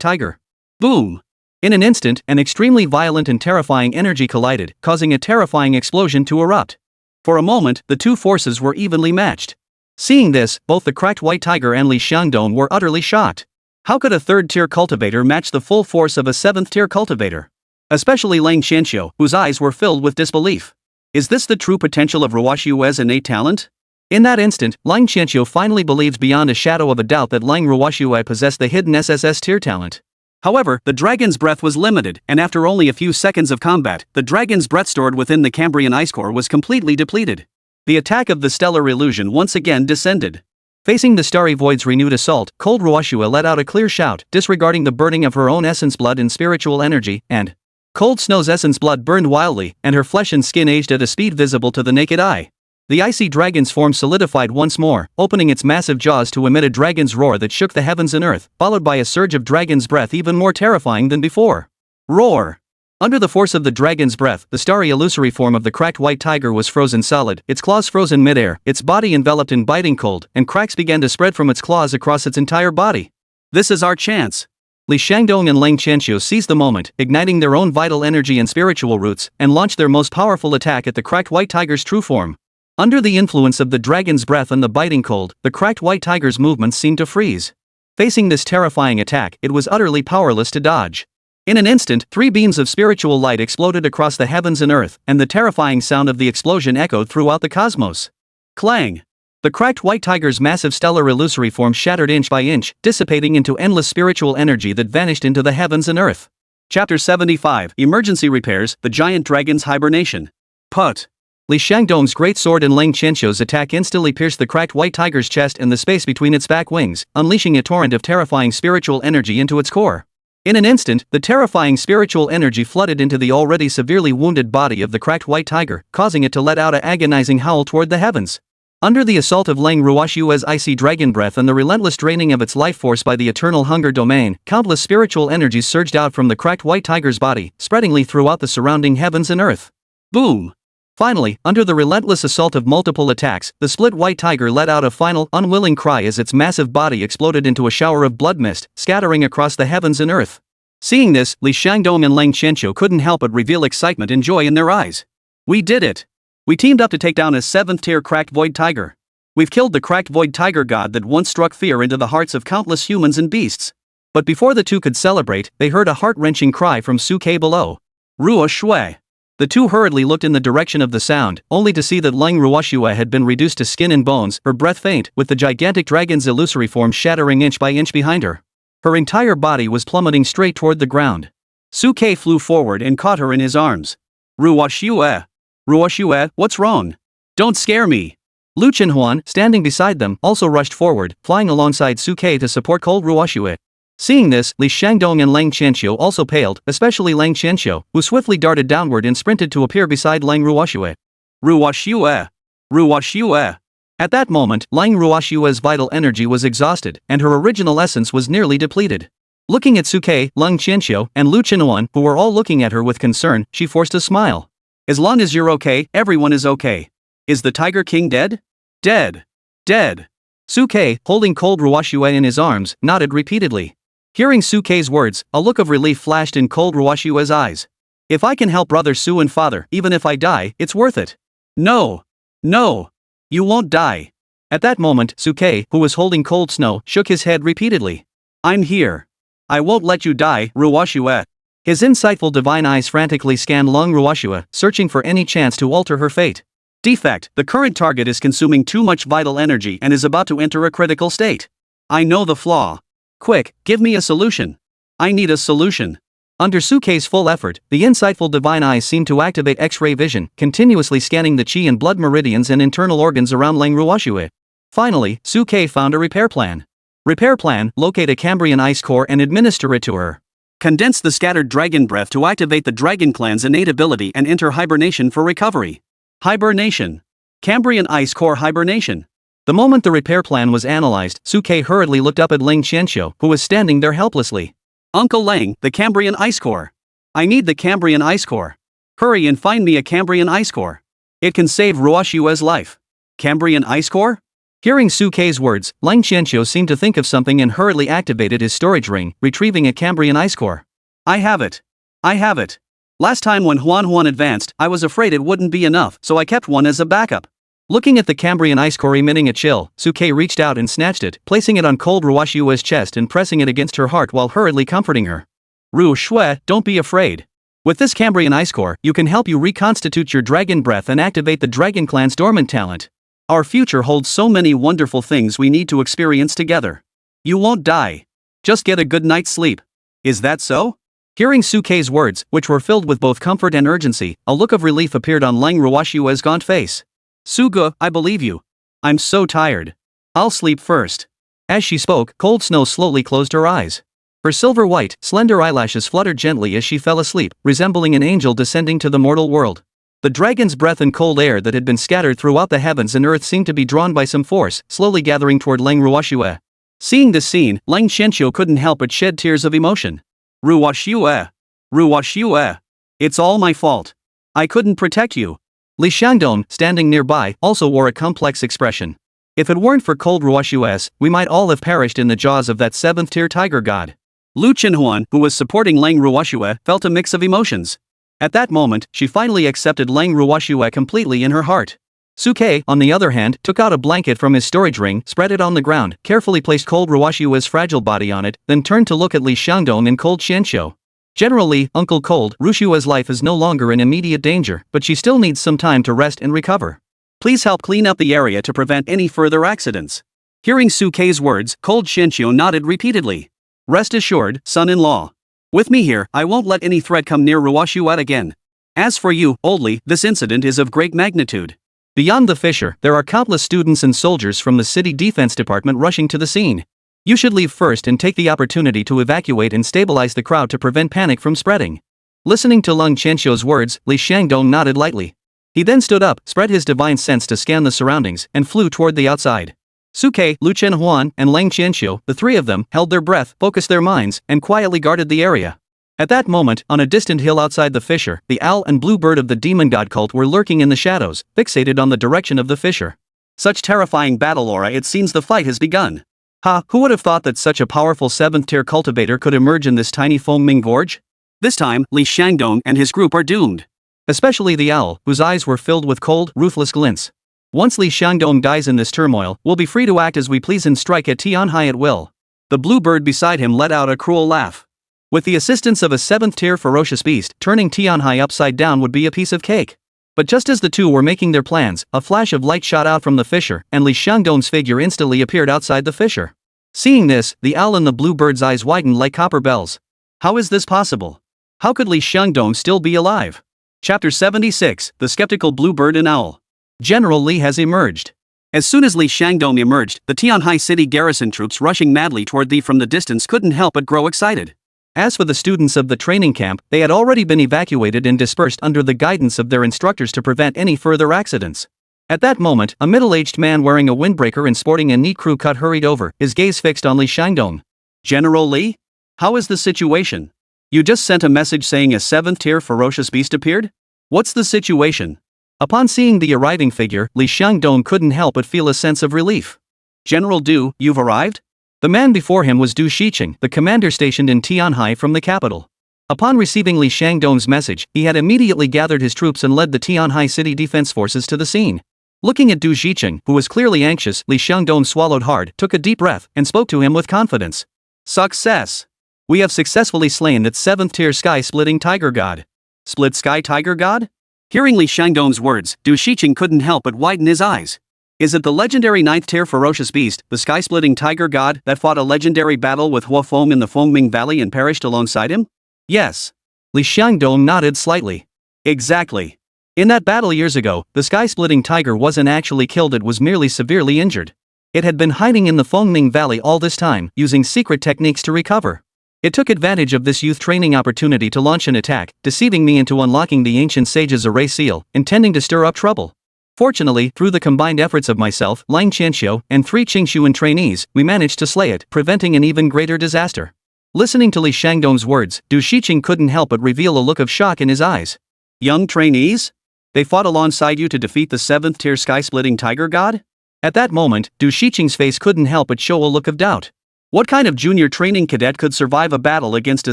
tiger. Boom! In an instant, an extremely violent and terrifying energy collided, causing a terrifying explosion to erupt. For a moment, the two forces were evenly matched. Seeing this, both the cracked white tiger and Li Xiangdong were utterly shocked. How could a 3rd-tier cultivator match the full force of a 7th-tier cultivator? Especially Lang Qianxiu, whose eyes were filled with disbelief. Is this the true potential of Ruoshue's innate talent? In that instant, Lang Qianxiu finally believed beyond a shadow of a doubt that Lang Ruoshue possessed the hidden SSS tier talent. However, the dragon's breath was limited, and after only a few seconds of combat, the dragon's breath stored within the Cambrian ice core was completely depleted. The attack of the stellar illusion once again descended. Facing the starry void's renewed assault, Cold Ruoshue let out a clear shout, disregarding the burning of her own essence blood and spiritual energy, and Cold Snow's essence blood burned wildly, and her flesh and skin aged at a speed visible to the naked eye. The icy dragon's form solidified once more, opening its massive jaws to emit a dragon's roar that shook the heavens and earth, followed by a surge of dragon's breath even more terrifying than before. Roar! Under the force of the dragon's breath, the starry illusory form of the cracked white tiger was frozen solid, its claws frozen midair, its body enveloped in biting cold, and cracks began to spread from its claws across its entire body. This is our chance. Li Xiangdong and Lang Qianxiu seized the moment, igniting their own vital energy and spiritual roots, and launched their most powerful attack at the cracked white tiger's true form. Under the influence of the dragon's breath and the biting cold, the cracked white tiger's movements seemed to freeze. Facing this terrifying attack, it was utterly powerless to dodge. In an instant, 3 beams of spiritual light exploded across the heavens and earth, and the terrifying sound of the explosion echoed throughout the cosmos. Clang! The cracked white tiger's massive stellar illusory form shattered inch by inch, dissipating into endless spiritual energy that vanished into the heavens and earth. Chapter 75, Emergency Repairs, the Giant Dragon's Hibernation. Put! Li Xiangdong's great sword and Lang Qianxiu's attack instantly pierced the cracked white tiger's chest and the space between its back wings, unleashing a torrent of terrifying spiritual energy into its core. In an instant, the terrifying spiritual energy flooded into the already severely wounded body of the cracked white tiger, causing it to let out an agonizing howl toward the heavens. Under the assault of Lang Ruoshue's icy dragon breath and the relentless draining of its life force by the eternal hunger domain, countless spiritual energies surged out from the cracked white tiger's body, spreadingly throughout the surrounding heavens and earth. Boom! Finally, under the relentless assault of multiple attacks, the split white tiger let out a final, unwilling cry as its massive body exploded into a shower of blood mist, scattering across the heavens and earth. Seeing this, Li Xiangdong and Lang Qianxiu couldn't help but reveal excitement and joy in their eyes. We did it! We teamed up to take down a 7th-tier cracked void tiger. We've killed the cracked void tiger god that once struck fear into the hearts of countless humans and beasts. But before the two could celebrate, they heard a heart-wrenching cry from Suke below. Ruoshue! The two hurriedly looked in the direction of the sound, only to see that Lang Ruoshue had been reduced to skin and bones, her breath faint, with the gigantic dragon's illusory form shattering inch by inch behind her. Her entire body was plummeting straight toward the ground. Suke flew forward and caught her in his arms. Ruoshue! Ruoshue, what's wrong? Don't scare me! Lu Chenhuan, standing beside them, also rushed forward, flying alongside Suke to support cold Ruoshue. Seeing this, Li Shangdong and Lang Qianxiu also paled, especially Lang Qianxiu, who swiftly darted downward and sprinted to appear beside Lang Ruoxue. Ruoxue. Ruoxue. At that moment, Lang Ruoxue's vital energy was exhausted, and her original essence was nearly depleted. Looking at Suke, Lang Qianxiu, and Lu Qinuan, who were all looking at her with concern, she forced a smile. As long as you're okay, everyone is okay. Is the Tiger King dead? Dead. Dead. Suke, holding cold Ruoxue in his arms, nodded repeatedly. Hearing Suke's words, a look of relief flashed in cold Ruoxue's eyes. If I can help brother Su and father, even if I die, it's worth it. No. No. You won't die. At that moment, Suke, who was holding cold snow, shook his head repeatedly. I'm here. I won't let you die, Ruoxue. His insightful divine eyes frantically scanned Lang Ruoxue, searching for any chance to alter her fate. Defect: the current target is consuming too much vital energy and is about to enter a critical state. I know the flaw. Quick, give me a solution. I need a solution. Under Suke's full effort, the insightful divine eyes seemed to activate X-ray vision, continuously scanning the qi and blood meridians and internal organs around Lang Ruoxue. Finally, Suke found a repair plan. Repair plan: locate a Cambrian ice core and administer it to her. Condense the scattered dragon breath to activate the dragon clan's innate ability and enter hibernation for recovery. Hibernation. Cambrian ice core hibernation. The moment the repair plan was analyzed, Suke hurriedly looked up at Lang Qianxiu, who was standing there helplessly. Uncle Lang, the Cambrian ice core. I need the Cambrian ice core. Hurry and find me a Cambrian ice core. It can save Ruoxue's life. Cambrian ice core? Hearing Suke's words, Lang Qianxiu seemed to think of something and hurriedly activated his storage ring, retrieving a Cambrian ice core. I have it. I have it. Last time when Huan advanced, I was afraid it wouldn't be enough, so I kept one as a backup. Looking at the Cambrian ice core emitting a chill, Suke reached out and snatched it, placing it on cold Ruoxue's chest and pressing it against her heart while hurriedly comforting her. Ruoxue, don't be afraid. With this Cambrian ice core, you can help you reconstitute your dragon breath and activate the dragon clan's dormant talent. Our future holds so many wonderful things we need to experience together. You won't die. Just get a good night's sleep. Is that so? Hearing Suke's words, which were filled with both comfort and urgency, a look of relief appeared on Lang Ruoxue's gaunt face. Suge, I believe you. I'm so tired. I'll sleep first. As she spoke, cold snow slowly closed her eyes. Her silver-white, slender eyelashes fluttered gently as she fell asleep, resembling an angel descending to the mortal world. The dragon's breath and cold air that had been scattered throughout the heavens and earth seemed to be drawn by some force, slowly gathering toward Lang Ruoxue. Seeing this scene, Lang Qianxiu couldn't help but shed tears of emotion. Ruoxue. Ruoxue. It's all my fault. I couldn't protect you. Li Shangdong, standing nearby, also wore a complex expression. If it weren't for cold Ruoxue's, we might all have perished in the jaws of that 7th-tier tiger god. Lu Qinuan, who was supporting Lang Ruoxue, felt a mix of emotions. At that moment, she finally accepted Lang Ruoxue completely in her heart. Suke, on the other hand, took out a blanket from his storage ring, spread it on the ground, carefully placed cold Ruoxue's fragile body on it, then turned to look at Li Shangdong and cold Qianxiu. Generally, Uncle Cold, Ruoxue's life is no longer in immediate danger, but she still needs some time to rest and recover. Please help clean up the area to prevent any further accidents. Hearing Suke's words, cold Qianxiu nodded repeatedly. Rest assured, son-in-law. With me here, I won't let any threat come near Ruoxue again. As for you, Oldly, this incident is of great magnitude. Beyond the fissure, there are countless students and soldiers from the city defense department rushing to the scene. You should leave first and take the opportunity to evacuate and stabilize the crowd to prevent panic from spreading. Listening to Lang Qianxiu's words, Li Shangdong nodded lightly. He then stood up, spread his divine sense to scan the surroundings, and flew toward the outside. Suke, Lu Qinuan, and Lang Qianxiu, the three of them, held their breath, focused their minds, and quietly guarded the area. At that moment, on a distant hill outside the fissure, the owl and blue bird of the demon god cult were lurking in the shadows, fixated on the direction of the fissure. Such terrifying battle aura, it seems the fight has begun. Ha, who would have thought that such a powerful 7th-tier cultivator could emerge in this tiny Fengming gorge? This time, Li Shangdong and his group are doomed. Especially the owl, whose eyes were filled with cold, ruthless glints. Once Li Shangdong dies in this turmoil, we'll be free to act as we please and strike at Tianhai at will. The blue bird beside him let out a cruel laugh. With the assistance of a 7th-tier ferocious beast, turning Tianhai upside down would be a piece of cake. But just as the two were making their plans, a flash of light shot out from the fissure, and Li Shangdong's figure instantly appeared outside the fissure. Seeing this, the owl in the blue bird's eyes widened like copper bells. How is this possible? How could Li Shangdong still be alive? Chapter 76, The Skeptical Blue Bird and Owl. General Li has emerged. As soon as Li Shangdong emerged, the Tianhai city garrison troops rushing madly toward thee from the distance couldn't help but grow excited. As for the students of the training camp, they had already been evacuated and dispersed under the guidance of their instructors to prevent any further accidents. At that moment, a middle-aged man wearing a windbreaker and sporting a neat crew cut hurried over, his gaze fixed on Li Shangdong. General Li? How is the situation? You just sent a message saying a 7th-tier ferocious beast appeared? What's the situation? Upon seeing the arriving figure, Li Shangdong couldn't help but feel a sense of relief. General Du, you've arrived? The man before him was Du Shiqing, the commander stationed in Tianhai from the capital. Upon receiving Li Shangdong's message, he had immediately gathered his troops and led the Tianhai city defense forces to the scene. Looking at Du Shiqing, who was clearly anxious, Li Shangdong swallowed hard, took a deep breath, and spoke to him with confidence. Success! We have successfully slain that 7th-tier sky-splitting tiger god. Split sky tiger god? Hearing Li Shangdong's words, Du Shiqing couldn't help but widen his eyes. Is it the legendary 9th-tier ferocious beast, the sky-splitting tiger god, that fought a legendary battle with Hua Feng in the Fengming Valley and perished alongside him? Yes. Li Shangdong nodded slightly. Exactly. In that battle years ago, the sky-splitting tiger wasn't actually killed, it was merely severely injured. It had been hiding in the Fengming Valley all this time, using secret techniques to recover. It took advantage of this youth training opportunity to launch an attack, deceiving me into unlocking the ancient sage's array seal, intending to stir up trouble. Fortunately, through the combined efforts of myself, Lang Qianxiu, and 3 Qingxuan trainees, we managed to slay it, preventing an even greater disaster. Listening to Li Shangdong's words, Du Shiqing couldn't help but reveal a look of shock in his eyes. Young trainees? They fought alongside you to defeat the 7th-tier sky-splitting tiger god? At that moment, Du Shiqing's face couldn't help but show a look of doubt. What kind of junior training cadet could survive a battle against a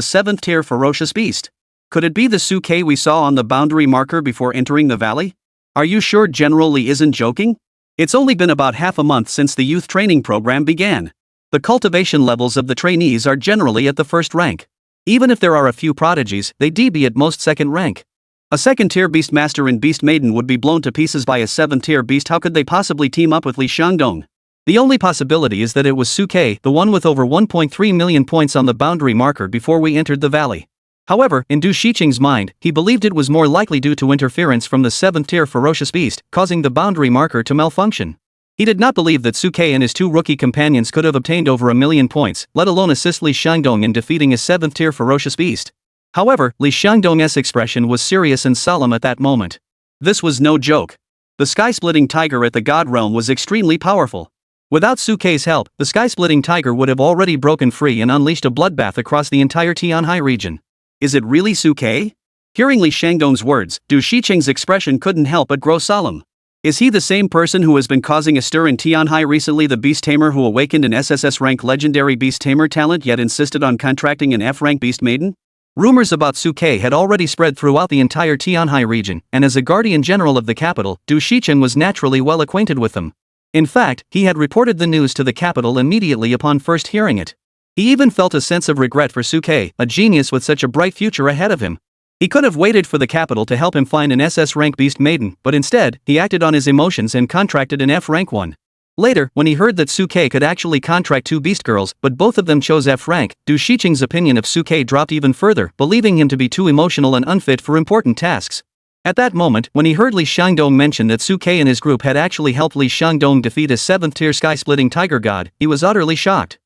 7th-tier ferocious beast? Could it be the Suke we saw on the boundary marker before entering the valley? Are you sure General Li isn't joking? It's only been about half a month since the youth training program began. The cultivation levels of the trainees are generally at the 1st rank. Even if there are a few prodigies, they'd be at most 2nd rank. A 2nd-tier Beastmaster and Beast Maiden would be blown to pieces by a 7th-tier beast. How could they possibly team up with Li Shangdong? The only possibility is that it was Suke, the one with over 1.3 million points on the boundary marker before we entered the valley. However, in Du Shiqing's mind, he believed it was more likely due to interference from the 7th-tier ferocious beast, causing the boundary marker to malfunction. He did not believe that Suke and his 2 rookie companions could have obtained over 1 million points, let alone assist Li Shangdong in defeating a 7th-tier ferocious beast. However, Li Shangdong's expression was serious and solemn at that moment. This was no joke. The sky-splitting tiger at the God Realm was extremely powerful. Without Suke's help, the sky-splitting tiger would have already broken free and unleashed a bloodbath across the entire Tianhai region. Is it really Suke? Hearing Li Shangdong's words, Du Shiqing's expression couldn't help but grow solemn. Is he the same person who has been causing a stir in Tianhai recently, the beast tamer who awakened an SSS-Rank legendary beast tamer talent yet insisted on contracting an F-rank beast maiden? Rumors about Suke had already spread throughout the entire Tianhai region, and as a guardian general of the capital, Du Shiqing was naturally well acquainted with them. In fact, he had reported the news to the capital immediately upon first hearing it. He even felt a sense of regret for Suke, a genius with such a bright future ahead of him. He could have waited for the capital to help him find an SS-rank beast maiden, but instead, he acted on his emotions and contracted an F-rank one. Later, when he heard that Suke could actually contract 2 beast girls, but both of them chose F-rank, Du Shiqing's opinion of Suke dropped even further, believing him to be too emotional and unfit for important tasks. At that moment, when he heard Li Shangdong mention that Suke and his group had actually helped Li Shangdong defeat a 7th-tier sky-splitting tiger god, he was utterly shocked.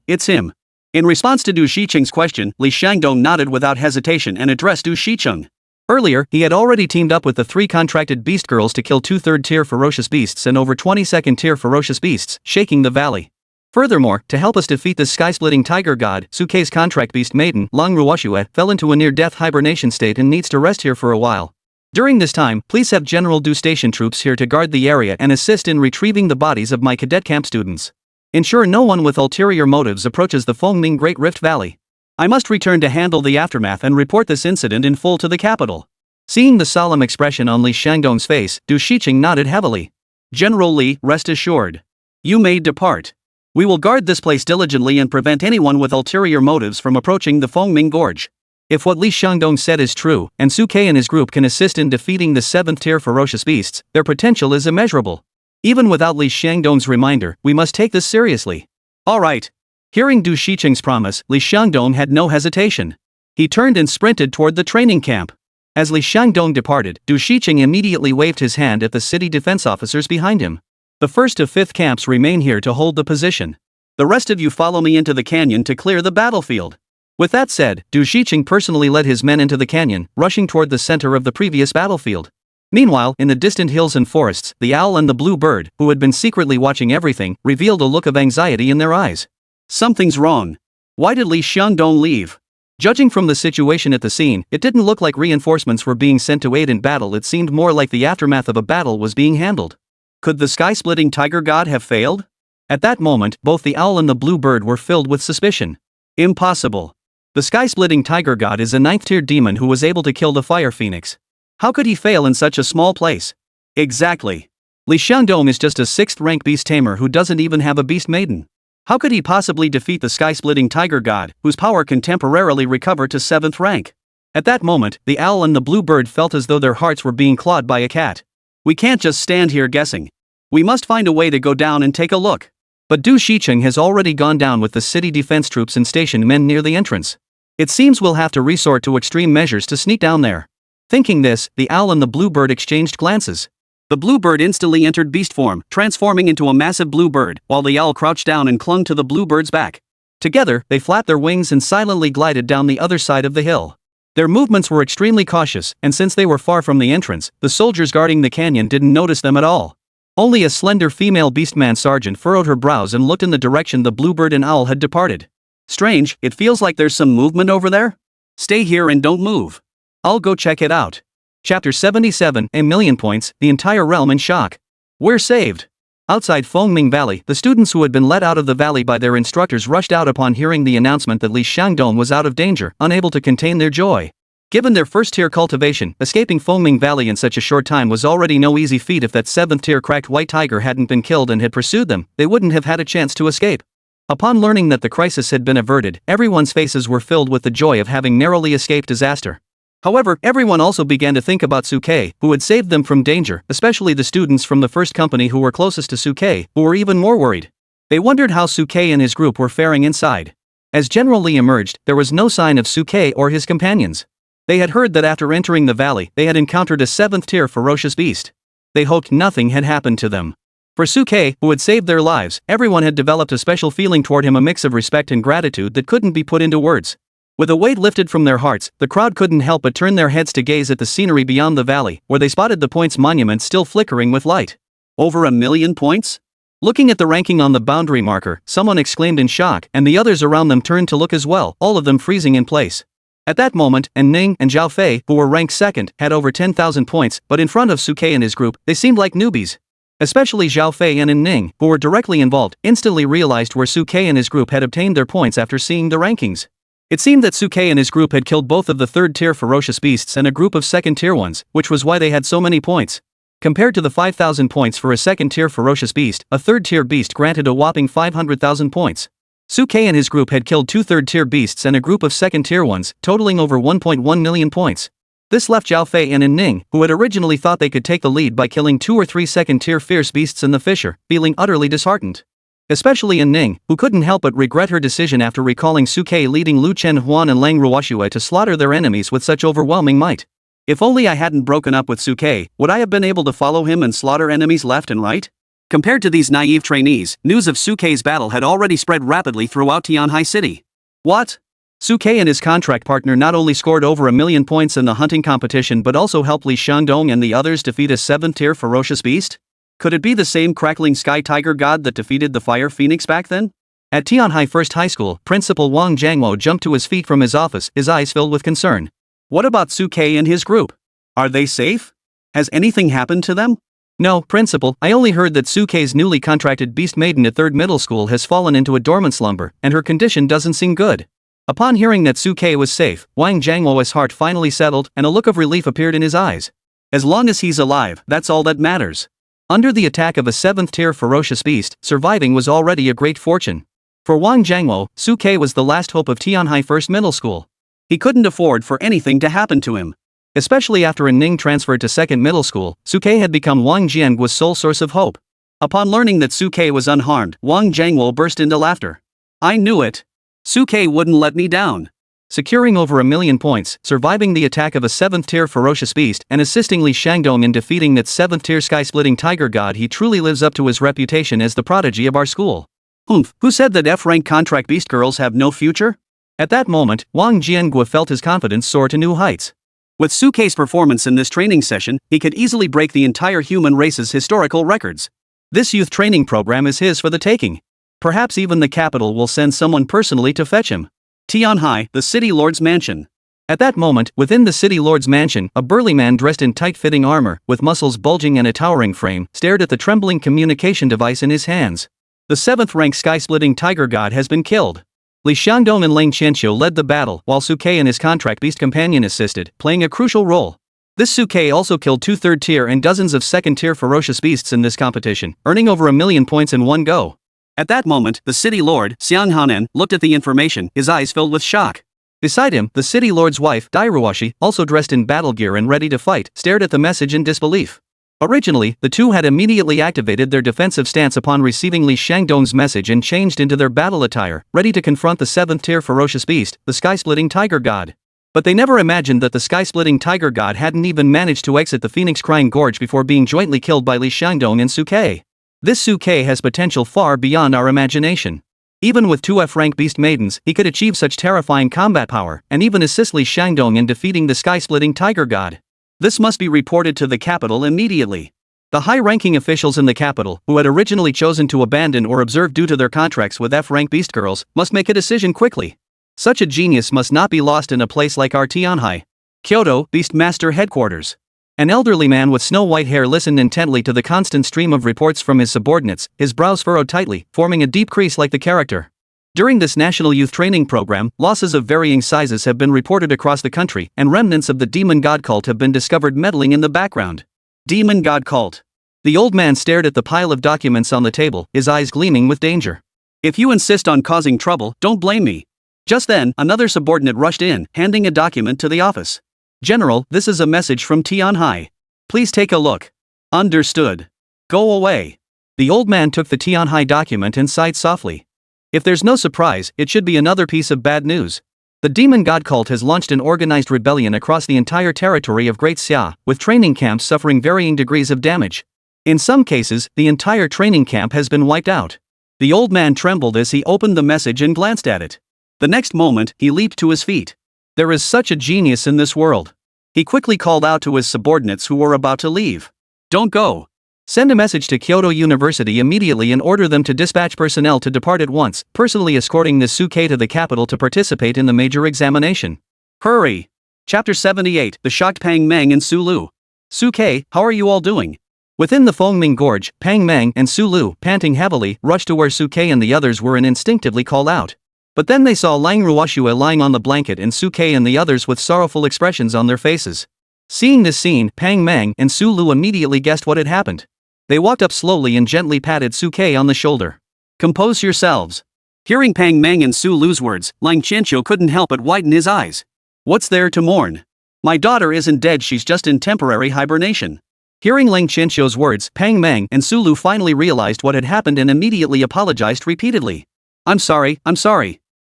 It's him. In response to Du Shiqing's question, Li Shangdong nodded without hesitation and addressed Du Shiqing. Earlier, he had already teamed up with the 3 contracted beast girls to kill 2 3rd-tier ferocious beasts and over 20 2nd-tier ferocious beasts, shaking the valley. Furthermore, to help us defeat the sky-splitting tiger god, Suke's contract beast maiden, Lang Ruoxue, fell into a near-death hibernation state and needs to rest here for a while. During this time, please have General Du station troops here to guard the area and assist in retrieving the bodies of my cadet camp students. Ensure no one with ulterior motives approaches the Fengming Great Rift Valley. I must return to handle the aftermath and report this incident in full to the capital. Seeing the solemn expression on Li Shangdong's face, Du Shiqing nodded heavily. General Li, rest assured. You may depart. We will guard this place diligently and prevent anyone with ulterior motives from approaching the Fengming Gorge. If what Li Shangdong said is true, and Suke and his group can assist in defeating the 7th-tier ferocious beasts, their potential is immeasurable. Even without Li Shangdong's reminder, we must take this seriously. Alright. Hearing Du Shiqing's promise, Li Shangdong had no hesitation. He turned and sprinted toward the training camp. As Li Shangdong departed, Du Shiqing immediately waved his hand at the city defense officers behind him. The 1st to 5th camps remain here to hold the position. The rest of you follow me into the canyon to clear the battlefield." With that said, Du Shiqing personally led his men into the canyon, rushing toward the center of the previous battlefield. Meanwhile, in the distant hills and forests, the owl and the blue bird, who had been secretly watching everything, revealed a look of anxiety in their eyes. Something's wrong. Why did Li Xiangdong leave? Judging from the situation at the scene, it didn't look like reinforcements were being sent to aid in battle. It seemed more like the aftermath of a battle was being handled. Could the sky-splitting tiger god have failed? At that moment, both the owl and the blue bird were filled with suspicion. Impossible. The sky-splitting tiger god is a 9th-tier demon who was able to kill the fire phoenix. How could he fail in such a small place? Exactly. Li Xiangdong is just a 6th-rank beast tamer who doesn't even have a beast maiden. How could he possibly defeat the sky-splitting tiger god, whose power can temporarily recover to 7th rank? At that moment, the owl and the blue bird felt as though their hearts were being clawed by a cat. We can't just stand here guessing. We must find a way to go down and take a look. But Du Shiqing has already gone down with the city defense troops and stationed men near the entrance. It seems we'll have to resort to extreme measures to sneak down there. Thinking this, the owl and the blue bird exchanged glances. The blue bird instantly entered beast form, transforming into a massive blue bird, while the owl crouched down and clung to the blue bird's back. Together, they flapped their wings and silently glided down the other side of the hill. Their movements were extremely cautious, and since they were far from the entrance, the soldiers guarding the canyon didn't notice them at all. Only a slender female beastman sergeant furrowed her brows and looked in the direction the bluebird and owl had departed. Strange, it feels like there's some movement over there? Stay here and don't move. I'll go check it out. Chapter 77, A Million Points, the entire realm in shock. We're saved. Outside Fengming Valley, the students who had been let out of the valley by their instructors rushed out upon hearing the announcement that Li Xiangdong was out of danger, unable to contain their joy. Given their first-tier cultivation, escaping Fengming Valley in such a short time was already no easy feat. If that 7th-tier cracked white tiger hadn't been killed and had pursued them, they wouldn't have had a chance to escape. Upon learning that the crisis had been averted, everyone's faces were filled with the joy of having narrowly escaped disaster. However, everyone also began to think about Suke, who had saved them from danger, especially the students from the first company who were closest to Suke, who were even more worried. They wondered how Suke and his group were faring inside. As General Li emerged, there was no sign of Suke or his companions. They had heard that after entering the valley, they had encountered a 7th-tier ferocious beast. They hoped nothing had happened to them. For Suke, who had saved their lives, everyone had developed a special feeling toward him, a mix of respect and gratitude that couldn't be put into words. With a weight lifted from their hearts, the crowd couldn't help but turn their heads to gaze at the scenery beyond the valley, where they spotted the points monument still flickering with light. Over 1,000,000 points? Looking at the ranking on the boundary marker, someone exclaimed in shock, and the others around them turned to look as well, all of them freezing in place. At that moment, Ning and Zhao Fei, who were ranked second, had over 10,000 points, but in front of Suke and his group, they seemed like newbies. Especially Zhao Fei and Ning, who were directly involved, instantly realized where Suke and his group had obtained their points after seeing the rankings. It seemed that Suke and his group had killed both of the 3rd-tier ferocious beasts and a group of 2nd-tier ones, which was why they had so many points. Compared to the 5,000 points for a 2nd-tier ferocious beast, a 3rd-tier beast granted a whopping 500,000 points. Suke and his group had killed 2 3rd-tier beasts and a group of 2nd-tier ones, totaling over 1.1 million points. This left Zhao Fei and Ning, who had originally thought they could take the lead by killing 2 or 3 2nd-tier fierce beasts in the fissure, feeling utterly disheartened. Especially Ning, who couldn't help but regret her decision after recalling Suke leading Lu Chen Huan and Lang Ruoxue to slaughter their enemies with such overwhelming might. If only I hadn't broken up with Suke, would I have been able to follow him and slaughter enemies left and right? Compared to these naive trainees, news of Suke's battle had already spread rapidly throughout Tianhai City. What? Suke and his contract partner not only scored over 1,000,000 points in the hunting competition but also helped Li Xiangdong and the others defeat a 7th-tier ferocious beast? Could it be the same crackling sky tiger god that defeated the fire phoenix back then? At Tianhai First High School, Principal Wang Jiangwo jumped to his feet from his office, his eyes filled with concern. What about Suke and his group? Are they safe? Has anything happened to them? No, Principal, I only heard that Suke's newly contracted beast maiden at 3rd Middle School has fallen into a dormant slumber, and her condition doesn't seem good. Upon hearing that Suke was safe, Wang Jiangwo's heart finally settled, and a look of relief appeared in his eyes. As long as he's alive, that's all that matters. Under the attack of a 7th-tier ferocious beast, surviving was already a great fortune. For Wang Jiangwo, Suke was the last hope of Tianhai First Middle School. He couldn't afford for anything to happen to him. Especially after Ning transferred to 2nd Middle School, Suke had become Wang Jiangwo's sole source of hope. Upon learning that Suke was unharmed, Wang Jiangwo burst into laughter. I knew it. Suke wouldn't let me down. securing over 1,000,000 points, surviving the attack of a 7th-tier ferocious beast, and assisting Li Shangdong in defeating that 7th-tier sky-splitting tiger god. He truly lives up to his reputation as the prodigy of our school. Who said that F-rank contract beast girls have no future? At that moment, Wang Jiangua felt his confidence soar to new heights. With Suke's performance in this training session, he could easily break the entire human race's historical records. This youth training program is his for the taking. Perhaps even the capital will send someone personally to fetch him. Tianhai, the city lord's mansion. At that moment, within the city lord's mansion, a burly man dressed in tight-fitting armor, with muscles bulging and a towering frame, stared at the trembling communication device in his hands. The 7th-rank sky-splitting tiger god has been killed. Li Shangdong and Lang Qianqiu led the battle, while Suke and his contract beast companion assisted, playing a crucial role. This Suke also killed 2 3rd-tier and dozens of 2nd-tier ferocious beasts in this competition, earning over 1,000,000 points in one go. At that moment, the city lord, Xiang Hanan, looked at the information, his eyes filled with shock. Beside him, the city lord's wife, Dai Ruoshi, also dressed in battle gear and ready to fight, stared at the message in disbelief. Originally, the two had immediately activated their defensive stance upon receiving Li Shangdong's message and changed into their battle attire, ready to confront the 7th-tier ferocious beast, the sky-splitting tiger god. But they never imagined that the sky-splitting tiger god hadn't even managed to exit the Phoenix Crying Gorge before being jointly killed by Li Shangdong and Suke. This Suke has potential far beyond our imagination. Even with 2 F-rank beast maidens, he could achieve such terrifying combat power, and even assist Li Shangdong in defeating the sky-splitting tiger god. This must be reported to the capital immediately. The high-ranking officials in the capital, who had originally chosen to abandon or observe due to their contracts with F-rank beast girls, must make a decision quickly. Such a genius must not be lost in a place like our Tianhai. Kyoto, Beastmaster Headquarters. An elderly man with snow-white hair listened intently to the constant stream of reports from his subordinates, his brows furrowed tightly, forming a deep crease like the character. During this national youth training program, losses of varying sizes have been reported across the country, and remnants of the demon god cult have been discovered meddling in the background. Demon god cult. The old man stared at the pile of documents on the table, his eyes gleaming with danger. If you insist on causing trouble, don't blame me. Just then, another subordinate rushed in, handing a document to the office. General, this is a message from Tianhai. Please take a look. Understood. Go away. The old man took the Tianhai document and sighed softly. If there's no surprise, it should be another piece of bad news. The demon god cult has launched an organized rebellion across the entire territory of Great Xia, with training camps suffering varying degrees of damage. In some cases, the entire training camp has been wiped out. The old man trembled as he opened the message and glanced at it. The next moment, he leaped to his feet. There is such a genius in this world. He quickly called out to his subordinates who were about to leave. Don't go. Send a message to Kyoto University immediately and order them to dispatch personnel to depart at once, personally escorting this Suke to the capital to participate in the major examination. Hurry! Chapter 78, The Shocked Pang Meng and Su Lu. Suke, how are you all doing? Within the Fengming Gorge, Pang Meng and Su Lu, panting heavily, rushed to where Suke and the others were and instinctively called out. But then they saw Lang Ruoshue lying on the blanket and Suke and the others with sorrowful expressions on their faces. Seeing this scene, Pang Meng and Su Lu immediately guessed what had happened. They walked up slowly and gently patted Suke on the shoulder. Compose yourselves. Hearing Pang Meng and Su Lu's words, Lang Qianqiu couldn't help but widen his eyes. What's there to mourn? My daughter isn't dead, she's just in temporary hibernation. Hearing Lang Qianqiu's words, Pang Meng and Su Lu finally realized what had happened and immediately apologized repeatedly. I'm sorry.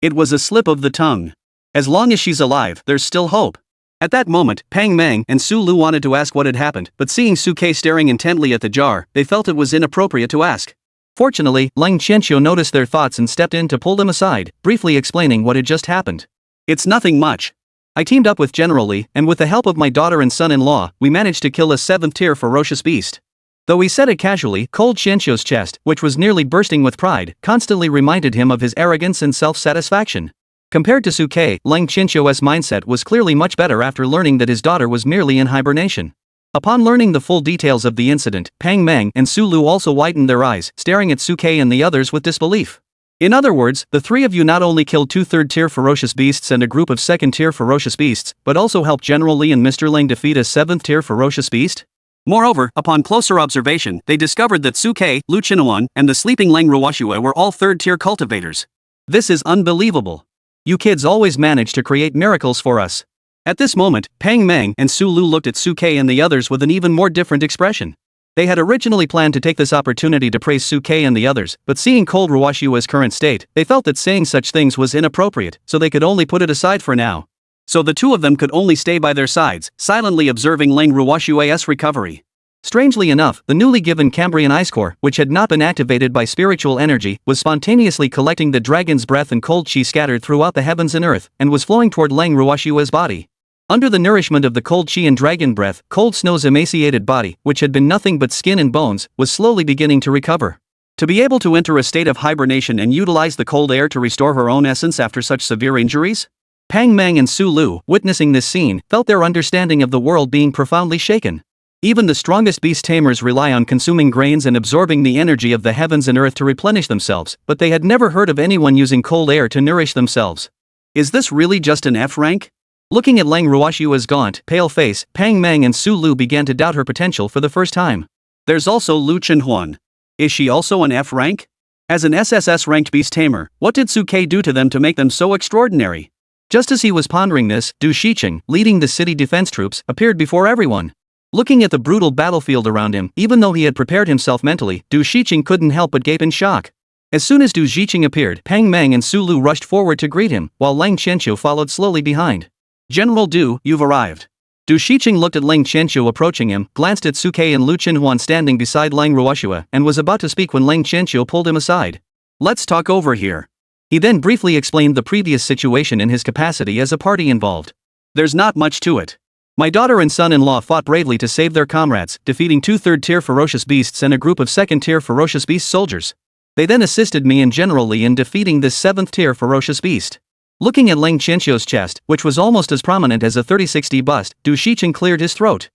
It was a slip of the tongue. As long as she's alive, there's still hope. At that moment, Pang Meng and Su Lu wanted to ask what had happened, but seeing Suke staring intently at the jar, they felt it was inappropriate to ask. Fortunately, Lang Qianqiu noticed their thoughts and stepped in to pull them aside, briefly explaining what had just happened. It's nothing much. I teamed up with General Li, and with the help of my daughter and son-in-law, we managed to kill a 7th-tier ferocious beast. Though he said it casually, cold Qianqiu's chest, which was nearly bursting with pride, constantly reminded him of his arrogance and self-satisfaction. Compared to Suke, Lang Qianqiu's mindset was clearly much better after learning that his daughter was merely in hibernation. Upon learning the full details of the incident, Pang Meng and Su Lu also widened their eyes, staring at Suke and the others with disbelief. In other words, the three of you not only killed 2 3rd-tier ferocious beasts and a group of 2nd-tier ferocious beasts, but also helped General Li and Mr. Lang defeat a 7th-tier ferocious beast? Moreover, upon closer observation, they discovered that Suke, Lu Qinuan, and the sleeping Lang Ruoshue were all 3rd-tier cultivators. This is unbelievable. You kids always manage to create miracles for us. At this moment, Pang Meng and Su Lu looked at Suke and the others with an even more different expression. They had originally planned to take this opportunity to praise Suke and the others, but seeing cold Ruwashua's current state, they felt that saying such things was inappropriate, so they could only put it aside for now. So the two of them could only stay by their sides, silently observing Lang Ruwashua's recovery. Strangely enough, the newly given Cambrian ice core, which had not been activated by spiritual energy, was spontaneously collecting the dragon's breath and cold chi scattered throughout the heavens and earth, and was flowing toward Lang Ruwashua's body. Under the nourishment of the cold chi and dragon breath, Cold Snow's emaciated body, which had been nothing but skin and bones, was slowly beginning to recover. To be able to enter a state of hibernation and utilize the cold air to restore her own essence after such severe injuries? Pang Mang and Su Lu, witnessing this scene, felt their understanding of the world being profoundly shaken. Even the strongest beast tamers rely on consuming grains and absorbing the energy of the heavens and earth to replenish themselves, but they had never heard of anyone using cold air to nourish themselves. Is this really just an F rank? Looking at Lang Ruwashua's gaunt, pale face, Pang Mang and Su Lu began to doubt her potential for the first time. There's also Lu Chenhuan. Is she also an F rank? As an SSS-ranked beast tamer, what did Suke do to them to make them so extraordinary? Just as he was pondering this, Du Shiqing, leading the city defense troops, appeared before everyone. Looking at the brutal battlefield around him, even though he had prepared himself mentally, Du Shiqing couldn't help but gape in shock. As soon as Du Shiqing appeared, Pang Mang and Su Lu rushed forward to greet him, while Lang Qianqiu followed slowly behind. General Du, you've arrived. Du Shiqing looked at Lang Qianqiu approaching him, glanced at Suke and Lu Chenhuan standing beside Lang Ruwashua, and was about to speak when Lang Qianqiu pulled him aside. Let's talk over here. He then briefly explained the previous situation in his capacity as a party involved. There's not much to it. My daughter and son-in-law fought bravely to save their comrades, defeating 2 third-tier ferocious beasts and a group of second-tier ferocious beast soldiers. They then assisted me in generally in defeating this 7th-tier ferocious beast. Looking at Lang Qianqiu's chest, which was almost as prominent as a 3060 bust, Du Shiqing cleared his throat.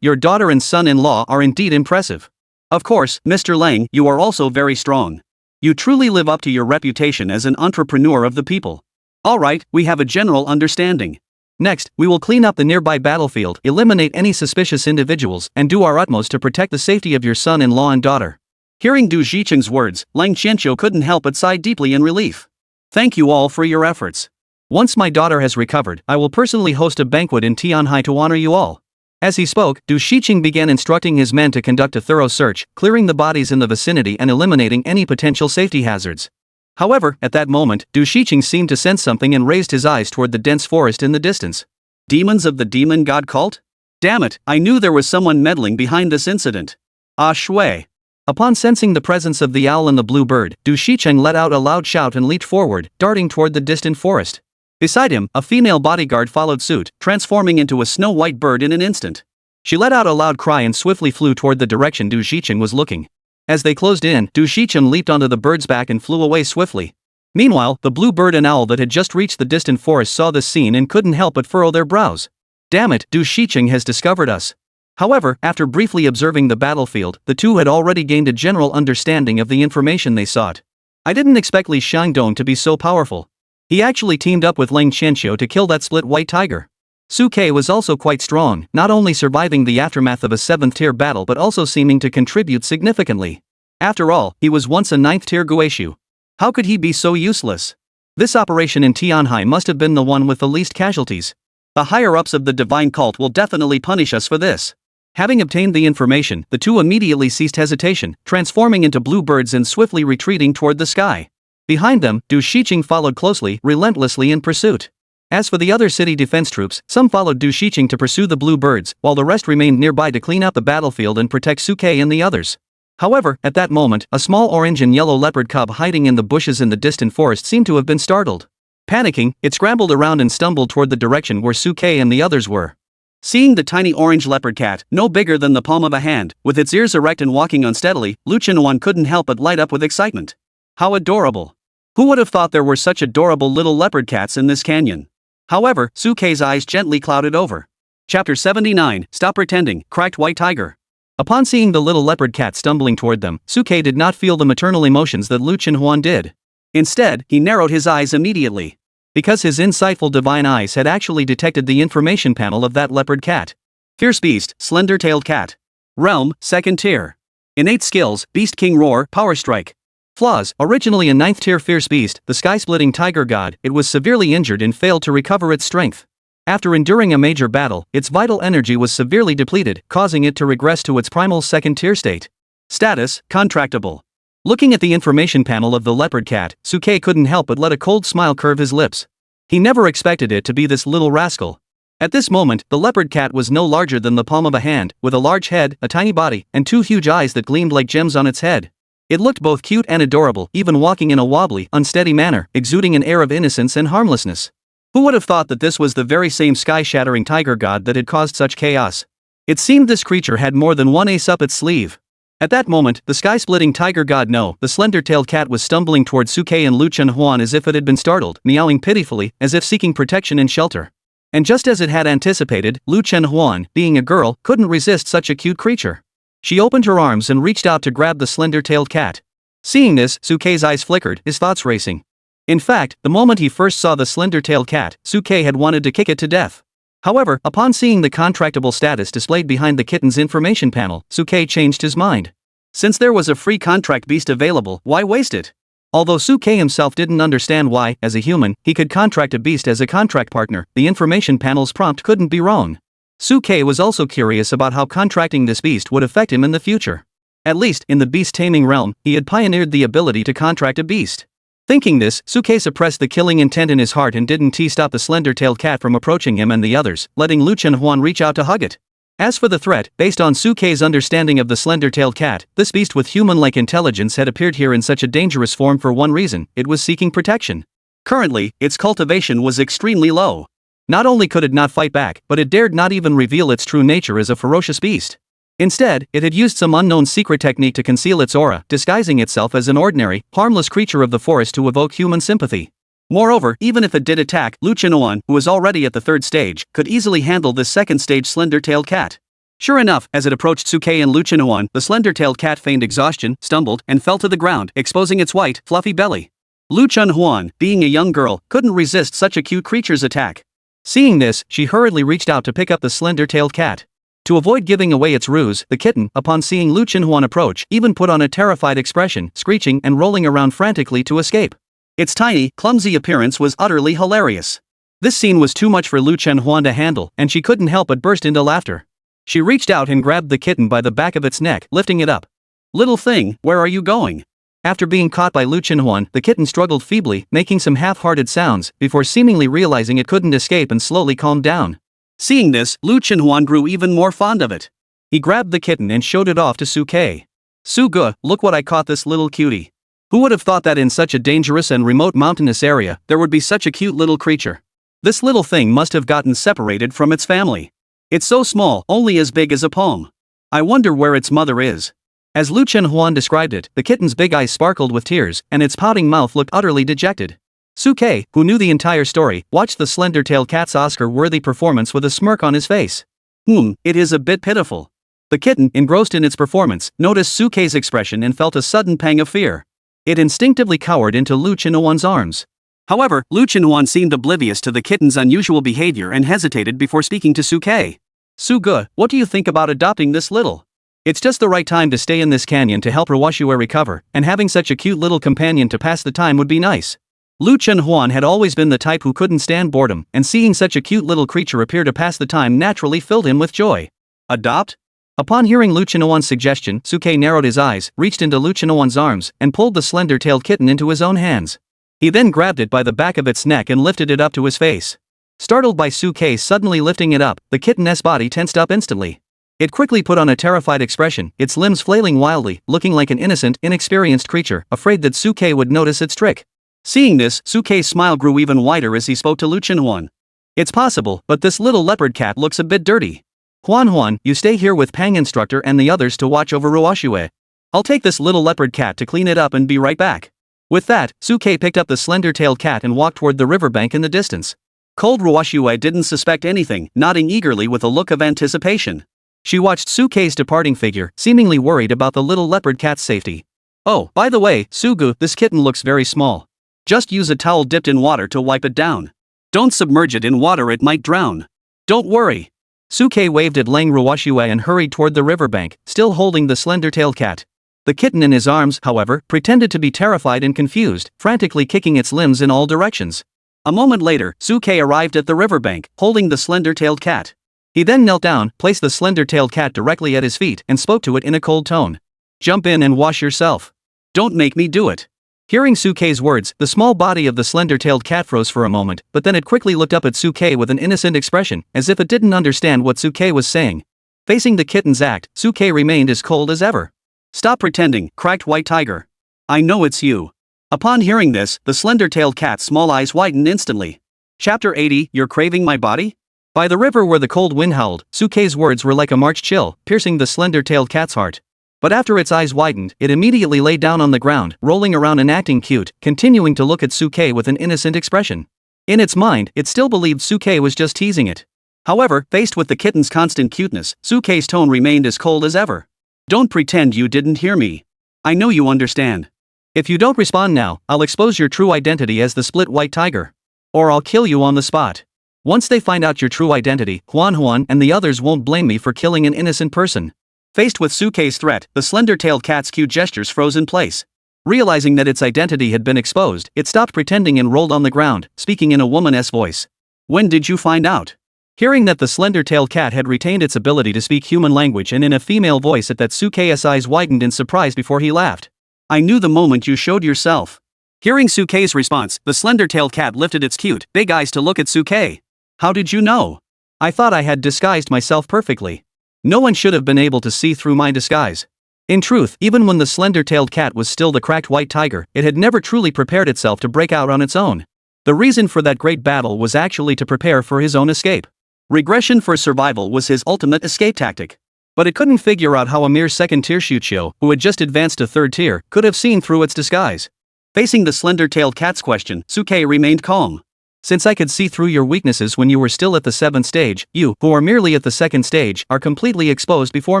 Your daughter and son-in-law are indeed impressive. Of course, Mr. Lang, you are also very strong. You truly live up to your reputation as an entrepreneur of the people. Alright, we have a general understanding. Next, we will clean up the nearby battlefield, eliminate any suspicious individuals, and do our utmost to protect the safety of your son-in-law and daughter. Hearing Du Shiqing's words, Lang Qianqiu couldn't help but sigh deeply in relief. Thank you all for your efforts. Once my daughter has recovered, I will personally host a banquet in Tianhai to honor you all. As he spoke, Du Shiqing began instructing his men to conduct a thorough search, clearing the bodies in the vicinity and eliminating any potential safety hazards. However, at that moment, Du Shiqing seemed to sense something and raised his eyes toward the dense forest in the distance. Demons of the demon god cult? Damn it, I knew there was someone meddling behind this incident. Ah Shui. Upon sensing the presence of the owl and the blue bird, Du Shiqing let out a loud shout and leaped forward, darting toward the distant forest. Beside him, a female bodyguard followed suit, transforming into a snow-white bird in an instant. She let out a loud cry and swiftly flew toward the direction Du Shiqing was looking. As they closed in, Du Shiqing leaped onto the bird's back and flew away swiftly. Meanwhile, the blue bird and owl that had just reached the distant forest saw this scene and couldn't help but furrow their brows. Damn it, Du Shiqing has discovered us. However, after briefly observing the battlefield, the two had already gained a general understanding of the information they sought. I didn't expect Li Xiangdong to be so powerful. He actually teamed up with Lang Qianqiu to kill that split white tiger. Suke was also quite strong, not only surviving the aftermath of a 7th-tier battle but also seeming to contribute significantly. After all, he was once a 9th-tier Guishu. How could he be so useless? This operation in Tianhai must have been the one with the least casualties. The higher-ups of the divine cult will definitely punish us for this. Having obtained the information, the two immediately ceased hesitation, transforming into blue birds and swiftly retreating toward the sky. Behind them, Du Shiqing followed closely, relentlessly in pursuit. As for the other city defense troops, some followed Du Shiqing to pursue the blue birds, while the rest remained nearby to clean out the battlefield and protect Suke and the others. However, at that moment, a small orange and yellow leopard cub hiding in the bushes in the distant forest seemed to have been startled. Panicking, it scrambled around and stumbled toward the direction where Suke and the others were. Seeing the tiny orange leopard cat, no bigger than the palm of a hand, with its ears erect and walking unsteadily, Lu Chenhuan couldn't help but light up with excitement. How adorable! Who would have thought there were such adorable little leopard cats in this canyon? However, Suke's eyes gently clouded over. Chapter 79, Stop Pretending, Cracked White Tiger. Upon seeing the little leopard cat stumbling toward them, Suke did not feel the maternal emotions that Lu Chenhuan did. Instead, he narrowed his eyes immediately. Because his insightful divine eyes had actually detected the information panel of that leopard cat. Fierce beast, slender-tailed cat. Realm, 2nd tier. Innate skills, Beast King Roar, Power Strike. Flaws, originally a 9th tier fierce beast, the sky-splitting tiger god, it was severely injured and failed to recover its strength. After enduring a major battle, its vital energy was severely depleted, causing it to regress to its primal second-tier state. Status: contractable. Looking at the information panel of the leopard cat, Suke couldn't help but let a cold smile curve his lips. He never expected it to be this little rascal. At this moment, the leopard cat was no larger than the palm of a hand, with a large head, a tiny body, and two huge eyes that gleamed like gems on its head. It looked both cute and adorable, even walking in a wobbly, unsteady manner, exuding an air of innocence and harmlessness. Who would have thought that this was the very same sky-shattering tiger god that had caused such chaos? It seemed this creature had more than one ace up its sleeve. At that moment, the sky-splitting tiger god the slender-tailed cat was stumbling towards Suke and Lu Chenhuan as if it had been startled, meowing pitifully, as if seeking protection and shelter. And just as it had anticipated, Lu Chenhuan, being a girl, couldn't resist such a cute creature. She opened her arms and reached out to grab the slender-tailed cat. Seeing this, Suke's eyes flickered, his thoughts racing. In fact, the moment he first saw the slender-tailed cat, Suke had wanted to kick it to death. However, upon seeing the contractable status displayed behind the kitten's information panel, Suke changed his mind. Since there was a free contract beast available, why waste it? Although Suke himself didn't understand why, as a human, he could contract a beast as a contract partner, the information panel's prompt couldn't be wrong. Suke was also curious about how contracting this beast would affect him in the future. At least, in the beast taming realm, he had pioneered the ability to contract a beast. Thinking this, Suke suppressed the killing intent in his heart and didn't stop the slender-tailed cat from approaching him and the others, letting Lu Chenhuan reach out to hug it. As for the threat, based on Suke's understanding of the slender-tailed cat, this beast with human-like intelligence had appeared here in such a dangerous form for one reason: it was seeking protection. Currently, its cultivation was extremely low. Not only could it not fight back, but it dared not even reveal its true nature as a ferocious beast. Instead, it had used some unknown secret technique to conceal its aura, disguising itself as an ordinary, harmless creature of the forest to evoke human sympathy. Moreover, even if it did attack, Lu Chenhuan, who was already at the third stage, could easily handle this second-stage slender-tailed cat. Sure enough, as it approached Suke and Lu Chenhuan, the slender-tailed cat feigned exhaustion, stumbled, and fell to the ground, exposing its white, fluffy belly. Lu Chenhuan, being a young girl, couldn't resist such a cute creature's attack. Seeing this, she hurriedly reached out to pick up the slender-tailed cat. To avoid giving away its ruse, the kitten, upon seeing Lu Chenhuan approach, even put on a terrified expression, screeching and rolling around frantically to escape. Its tiny, clumsy appearance was utterly hilarious. This scene was too much for Lu Chenhuan to handle, and she couldn't help but burst into laughter. She reached out and grabbed the kitten by the back of its neck, lifting it up. "Little thing, where are you going?" After being caught by Lu Chenhuan, the kitten struggled feebly, making some half-hearted sounds, before seemingly realizing it couldn't escape and slowly calmed down. Seeing this, Lu Chenhuan grew even more fond of it. He grabbed the kitten and showed it off to Suke. "Suge, look what I caught this little cutie." Who would have thought that in such a dangerous and remote mountainous area, there would be such a cute little creature? This little thing must have gotten separated from its family. It's so small, only as big as a palm. I wonder where its mother is. As Lu Chenhuan described it, the kitten's big eyes sparkled with tears, and its pouting mouth looked utterly dejected. Suke, who knew the entire story, watched the slender-tailed cat's Oscar-worthy performance with a smirk on his face. It is a bit pitiful. The kitten, engrossed in its performance, noticed Suke's expression and felt a sudden pang of fear. It instinctively cowered into Lu Chenhuan's arms. However, Lu Chenhuan seemed oblivious to the kitten's unusual behavior and hesitated before speaking to Suke. "Suge, what do you think about adopting this little? It's just the right time to stay in this canyon to help Ruwashue recover, and having such a cute little companion to pass the time would be nice." Lu Chenhuan had always been the type who couldn't stand boredom, and seeing such a cute little creature appear to pass the time naturally filled him with joy. "Adopt?" Upon hearing Lu Chenhuan's suggestion, Suke narrowed his eyes, reached into Lu Chenhuan's arms, and pulled the slender-tailed kitten into his own hands. He then grabbed it by the back of its neck and lifted it up to his face. Startled by Suke suddenly lifting it up, the kitten's body tensed up instantly. It quickly put on a terrified expression, its limbs flailing wildly, looking like an innocent, inexperienced creature, afraid that Suke would notice its trick. Seeing this, Suke's smile grew even wider as he spoke to Lu Chenhuan. "It's possible, but this little leopard cat looks a bit dirty. Huan, you stay here with Pang Instructor and the others to watch over Ruwashue. I'll take this little leopard cat to clean it up and be right back." With that, Suke picked up the slender-tailed cat and walked toward the riverbank in the distance. Cold Ruwashue didn't suspect anything, nodding eagerly with a look of anticipation. She watched Suke's departing figure, seemingly worried about the little leopard cat's safety. "Oh, by the way, Sugu, this kitten looks very small. Just use a towel dipped in water to wipe it down. Don't submerge it in water, it might drown. Don't worry." Suke waved at Lang Ruwashue and hurried toward the riverbank, still holding the slender-tailed cat. The kitten in his arms, however, pretended to be terrified and confused, frantically kicking its limbs in all directions. A moment later, Suke arrived at the riverbank, holding the slender-tailed cat. He then knelt down, placed the slender-tailed cat directly at his feet, and spoke to it in a cold tone. "Jump in and wash yourself. Don't make me do it." Hearing Suke's words, the small body of the slender-tailed cat froze for a moment, but then it quickly looked up at Suke with an innocent expression, as if it didn't understand what Suke was saying. Facing the kitten's act, Suke remained as cold as ever. "Stop pretending," cracked White Tiger. "I know it's you." Upon hearing this, the slender-tailed cat's small eyes widened instantly. Chapter 80, You're Craving My Body? By the river where the cold wind howled, Suke's words were like a March chill, piercing the slender-tailed cat's heart. But after its eyes widened, it immediately lay down on the ground, rolling around and acting cute, continuing to look at Suke with an innocent expression. In its mind, it still believed Suke was just teasing it. However, faced with the kitten's constant cuteness, Suke's tone remained as cold as ever. "Don't pretend you didn't hear me. I know you understand. If you don't respond now, I'll expose your true identity as the split white tiger. Or I'll kill you on the spot. Once they find out your true identity, Huan and the others won't blame me for killing an innocent person." Faced with Suke's threat, the slender-tailed cat's cute gestures froze in place. Realizing that its identity had been exposed, it stopped pretending and rolled on the ground, speaking in a woman's voice. "When did you find out?" Hearing that the slender-tailed cat had retained its ability to speak human language and in a female voice, at that Suke's eyes widened in surprise before he laughed. "I knew the moment you showed yourself." Hearing Suke's response, the slender-tailed cat lifted its cute, big eyes to look at Suke. "How did you know?" "I thought I had disguised myself perfectly. No one should have been able to see through my disguise." In truth, even when the slender-tailed cat was still the cracked white tiger, it had never truly prepared itself to break out on its own. The reason for that great battle was actually to prepare for his own escape. Regression for survival was his ultimate escape tactic. But it couldn't figure out how a mere second-tier Shuchyo, who had just advanced to third tier, could have seen through its disguise. Facing the slender-tailed cat's question, Suke remained calm. "Since I could see through your weaknesses when you were still at the 7th stage, you, who are merely at the 2nd stage, are completely exposed before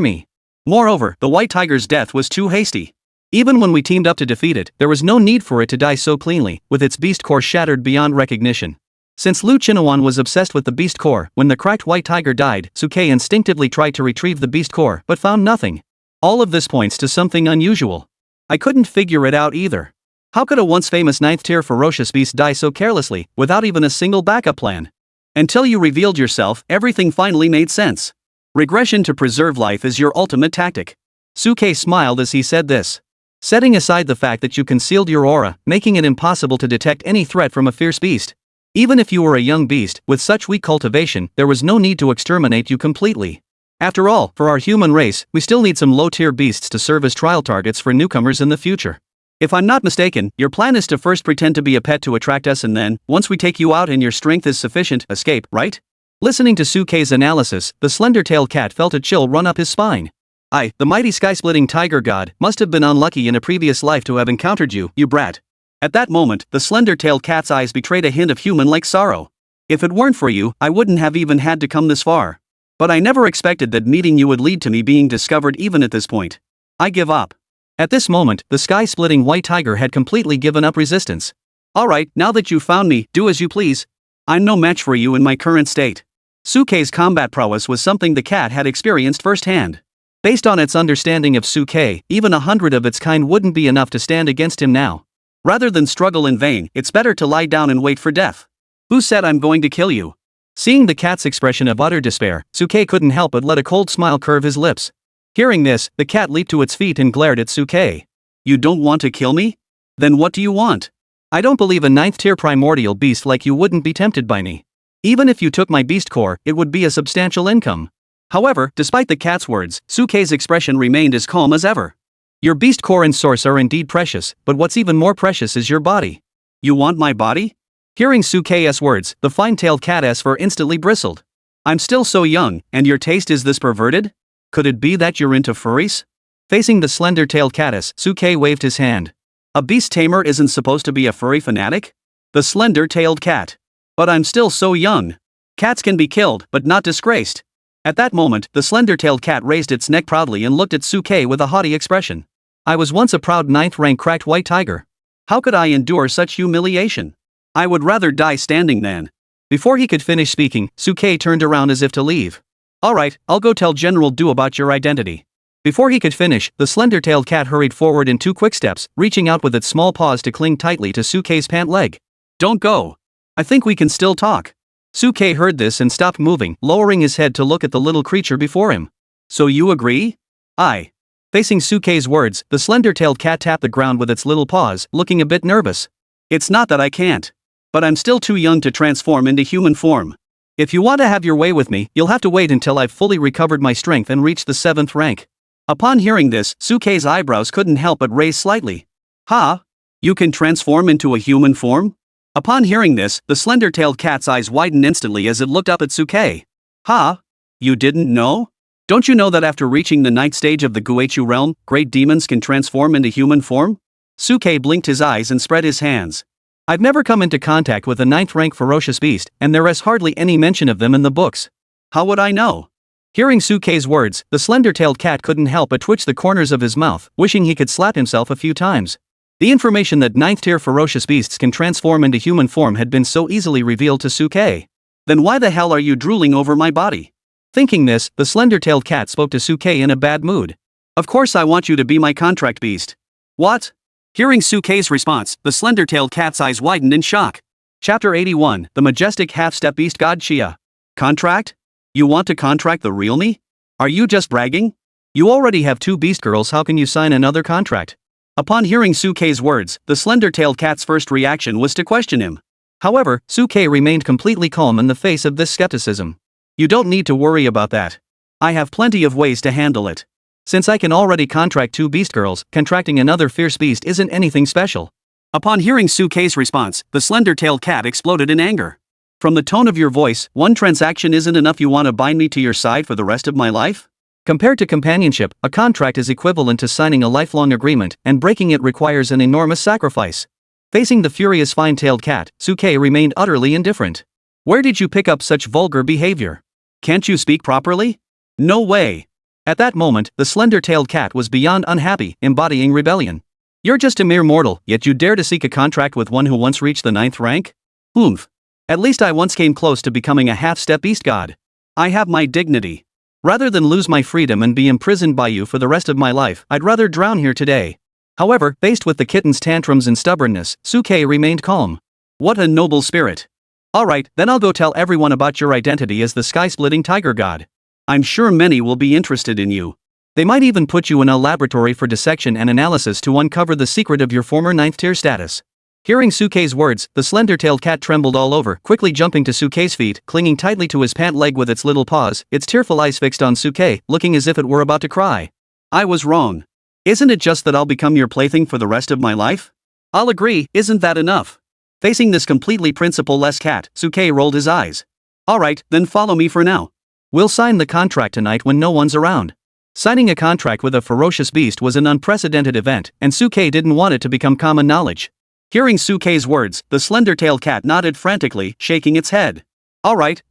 me. Moreover, the white tiger's death was too hasty. Even when we teamed up to defeat it, there was no need for it to die so cleanly, with its beast core shattered beyond recognition. Since Lu Chinawan was obsessed with the beast core, when the cracked white tiger died, Suke instinctively tried to retrieve the beast core, but found nothing. All of this points to something unusual. I couldn't figure it out either. How could a once-famous 9th-tier ferocious beast die so carelessly, without even a single backup plan? Until you revealed yourself, everything finally made sense. Regression to preserve life is your ultimate tactic." Suke smiled as he said this. "Setting aside the fact that you concealed your aura, making it impossible to detect any threat from a fierce beast. Even if you were a young beast, with such weak cultivation, there was no need to exterminate you completely. After all, for our human race, we still need some low-tier beasts to serve as trial targets for newcomers in the future. If I'm not mistaken, your plan is to first pretend to be a pet to attract us and then, once we take you out and your strength is sufficient, escape, right?" Listening to Suke's analysis, the slender-tailed cat felt a chill run up his spine. The mighty sky-splitting tiger god, must have been unlucky in a previous life to have encountered you, you brat." At that moment, the slender-tailed cat's eyes betrayed a hint of human-like sorrow. "If it weren't for you, I wouldn't have even had to come this far. But I never expected that meeting you would lead to me being discovered even at this point. I give up." At this moment, the sky-splitting white tiger had completely given up resistance. "Alright, now that you've found me, do as you please. I'm no match for you in my current state." Suke's combat prowess was something the cat had experienced firsthand. Based on its understanding of Suke, even 100 of its kind wouldn't be enough to stand against him now. Rather than struggle in vain, it's better to lie down and wait for death. "Who said I'm going to kill you?" Seeing the cat's expression of utter despair, Suke couldn't help but let a cold smile curve his lips. Hearing this, the cat leaped to its feet and glared at Suke. "You don't want to kill me? Then what do you want?" "I don't believe a 9th-tier primordial beast like you wouldn't be tempted by me. Even if you took my beast core, it would be a substantial income." However, despite the cat's words, Suke's expression remained as calm as ever. "Your beast core and source are indeed precious, but what's even more precious is your body." "You want my body?" Hearing Suke's words, the fine-tailed cat's fur instantly bristled. "I'm still so young, and your taste is this perverted? Could it be that you're into furries?" Facing the slender-tailed caddis, Suke waved his hand. "A beast tamer isn't supposed to be a furry fanatic?" The slender-tailed cat. "But I'm still so young. Cats can be killed, but not disgraced." At that moment, the slender-tailed cat raised its neck proudly and looked at Suke with a haughty expression. "I was once a proud 9th-rank cracked white tiger. How could I endure such humiliation? I would rather die standing than." Before he could finish speaking, Suke turned around as if to leave. "Alright, I'll go tell General Du about your identity." Before he could finish, the slender-tailed cat hurried forward in 2 quick steps, reaching out with its small paws to cling tightly to Suke's pant leg. "Don't go. I think we can still talk. Suke heard this and stopped moving, lowering his head to look at the little creature before him. So you agree? I. Facing Suke's words, the slender-tailed cat tapped the ground with its little paws, looking a bit nervous. It's not that I can't. But I'm still too young to transform into human form. If you want to have your way with me, you'll have to wait until I've fully recovered my strength and reached the 7th rank. Upon hearing this, Suke's eyebrows couldn't help but raise slightly. Huh? You can transform into a human form? Upon hearing this, the slender-tailed cat's eyes widened instantly as it looked up at Suke. Huh? You didn't know? Don't you know that after reaching the 9th stage of the Guechu realm, great demons can transform into human form? Suke blinked his eyes and spread his hands. I've never come into contact with a 9th rank ferocious beast, and there is hardly any mention of them in the books. How would I know? Hearing Suke's words, the slender-tailed cat couldn't help but twitch the corners of his mouth, wishing he could slap himself a few times. The information that 9th tier ferocious beasts can transform into human form had been so easily revealed to Suke. Then why the hell are you drooling over my body? Thinking this, the slender-tailed cat spoke to Suke in a bad mood. Of course I want you to be my contract beast. What? Hearing Suke's response, the slender-tailed cat's eyes widened in shock. Chapter 81, The Majestic Half-Step Beast God Chia. Contract? You want to contract the real me? Are you just bragging? You already have 2 beast girls, how can you sign another contract? Upon hearing Suke's words, the slender-tailed cat's first reaction was to question him. However, Suke remained completely calm in the face of this skepticism. You don't need to worry about that. I have plenty of ways to handle it. Since I can already contract 2 beast girls, contracting another fierce beast isn't anything special. Upon hearing Suke's response, the slender-tailed cat exploded in anger. From the tone of your voice, 1 transaction isn't enough, you want to bind me to your side for the rest of my life? Compared to companionship, a contract is equivalent to signing a lifelong agreement, and breaking it requires an enormous sacrifice. Facing the furious fine-tailed cat, Suke remained utterly indifferent. Where did you pick up such vulgar behavior? Can't you speak properly? No way. At that moment, the slender-tailed cat was beyond unhappy, embodying rebellion. You're just a mere mortal, yet you dare to seek a contract with one who once reached the 9th rank? Oomph. At least I once came close to becoming a half-step beast god. I have my dignity. Rather than lose my freedom and be imprisoned by you for the rest of my life, I'd rather drown here today. However, faced with the kitten's tantrums and stubbornness, Suke remained calm. What a noble spirit. Alright, then I'll go tell everyone about your identity as the sky-splitting tiger god. I'm sure many will be interested in you. They might even put you in a laboratory for dissection and analysis to uncover the secret of your former 9th tier status. Hearing Suke's words, the slender-tailed cat trembled all over, quickly jumping to Suke's feet, clinging tightly to his pant leg with its little paws, its tearful eyes fixed on Suke, looking as if it were about to cry. I was wrong. Isn't it just that I'll become your plaything for the rest of my life? I'll agree, isn't that enough? Facing this completely principle-less cat, Suke rolled his eyes. Alright, then follow me for now. We'll sign the contract tonight when no one's around. Signing a contract with a ferocious beast was an unprecedented event, and Suke didn't want it to become common knowledge. Hearing Suke's words, the slender-tailed cat nodded frantically, shaking its head. Alright.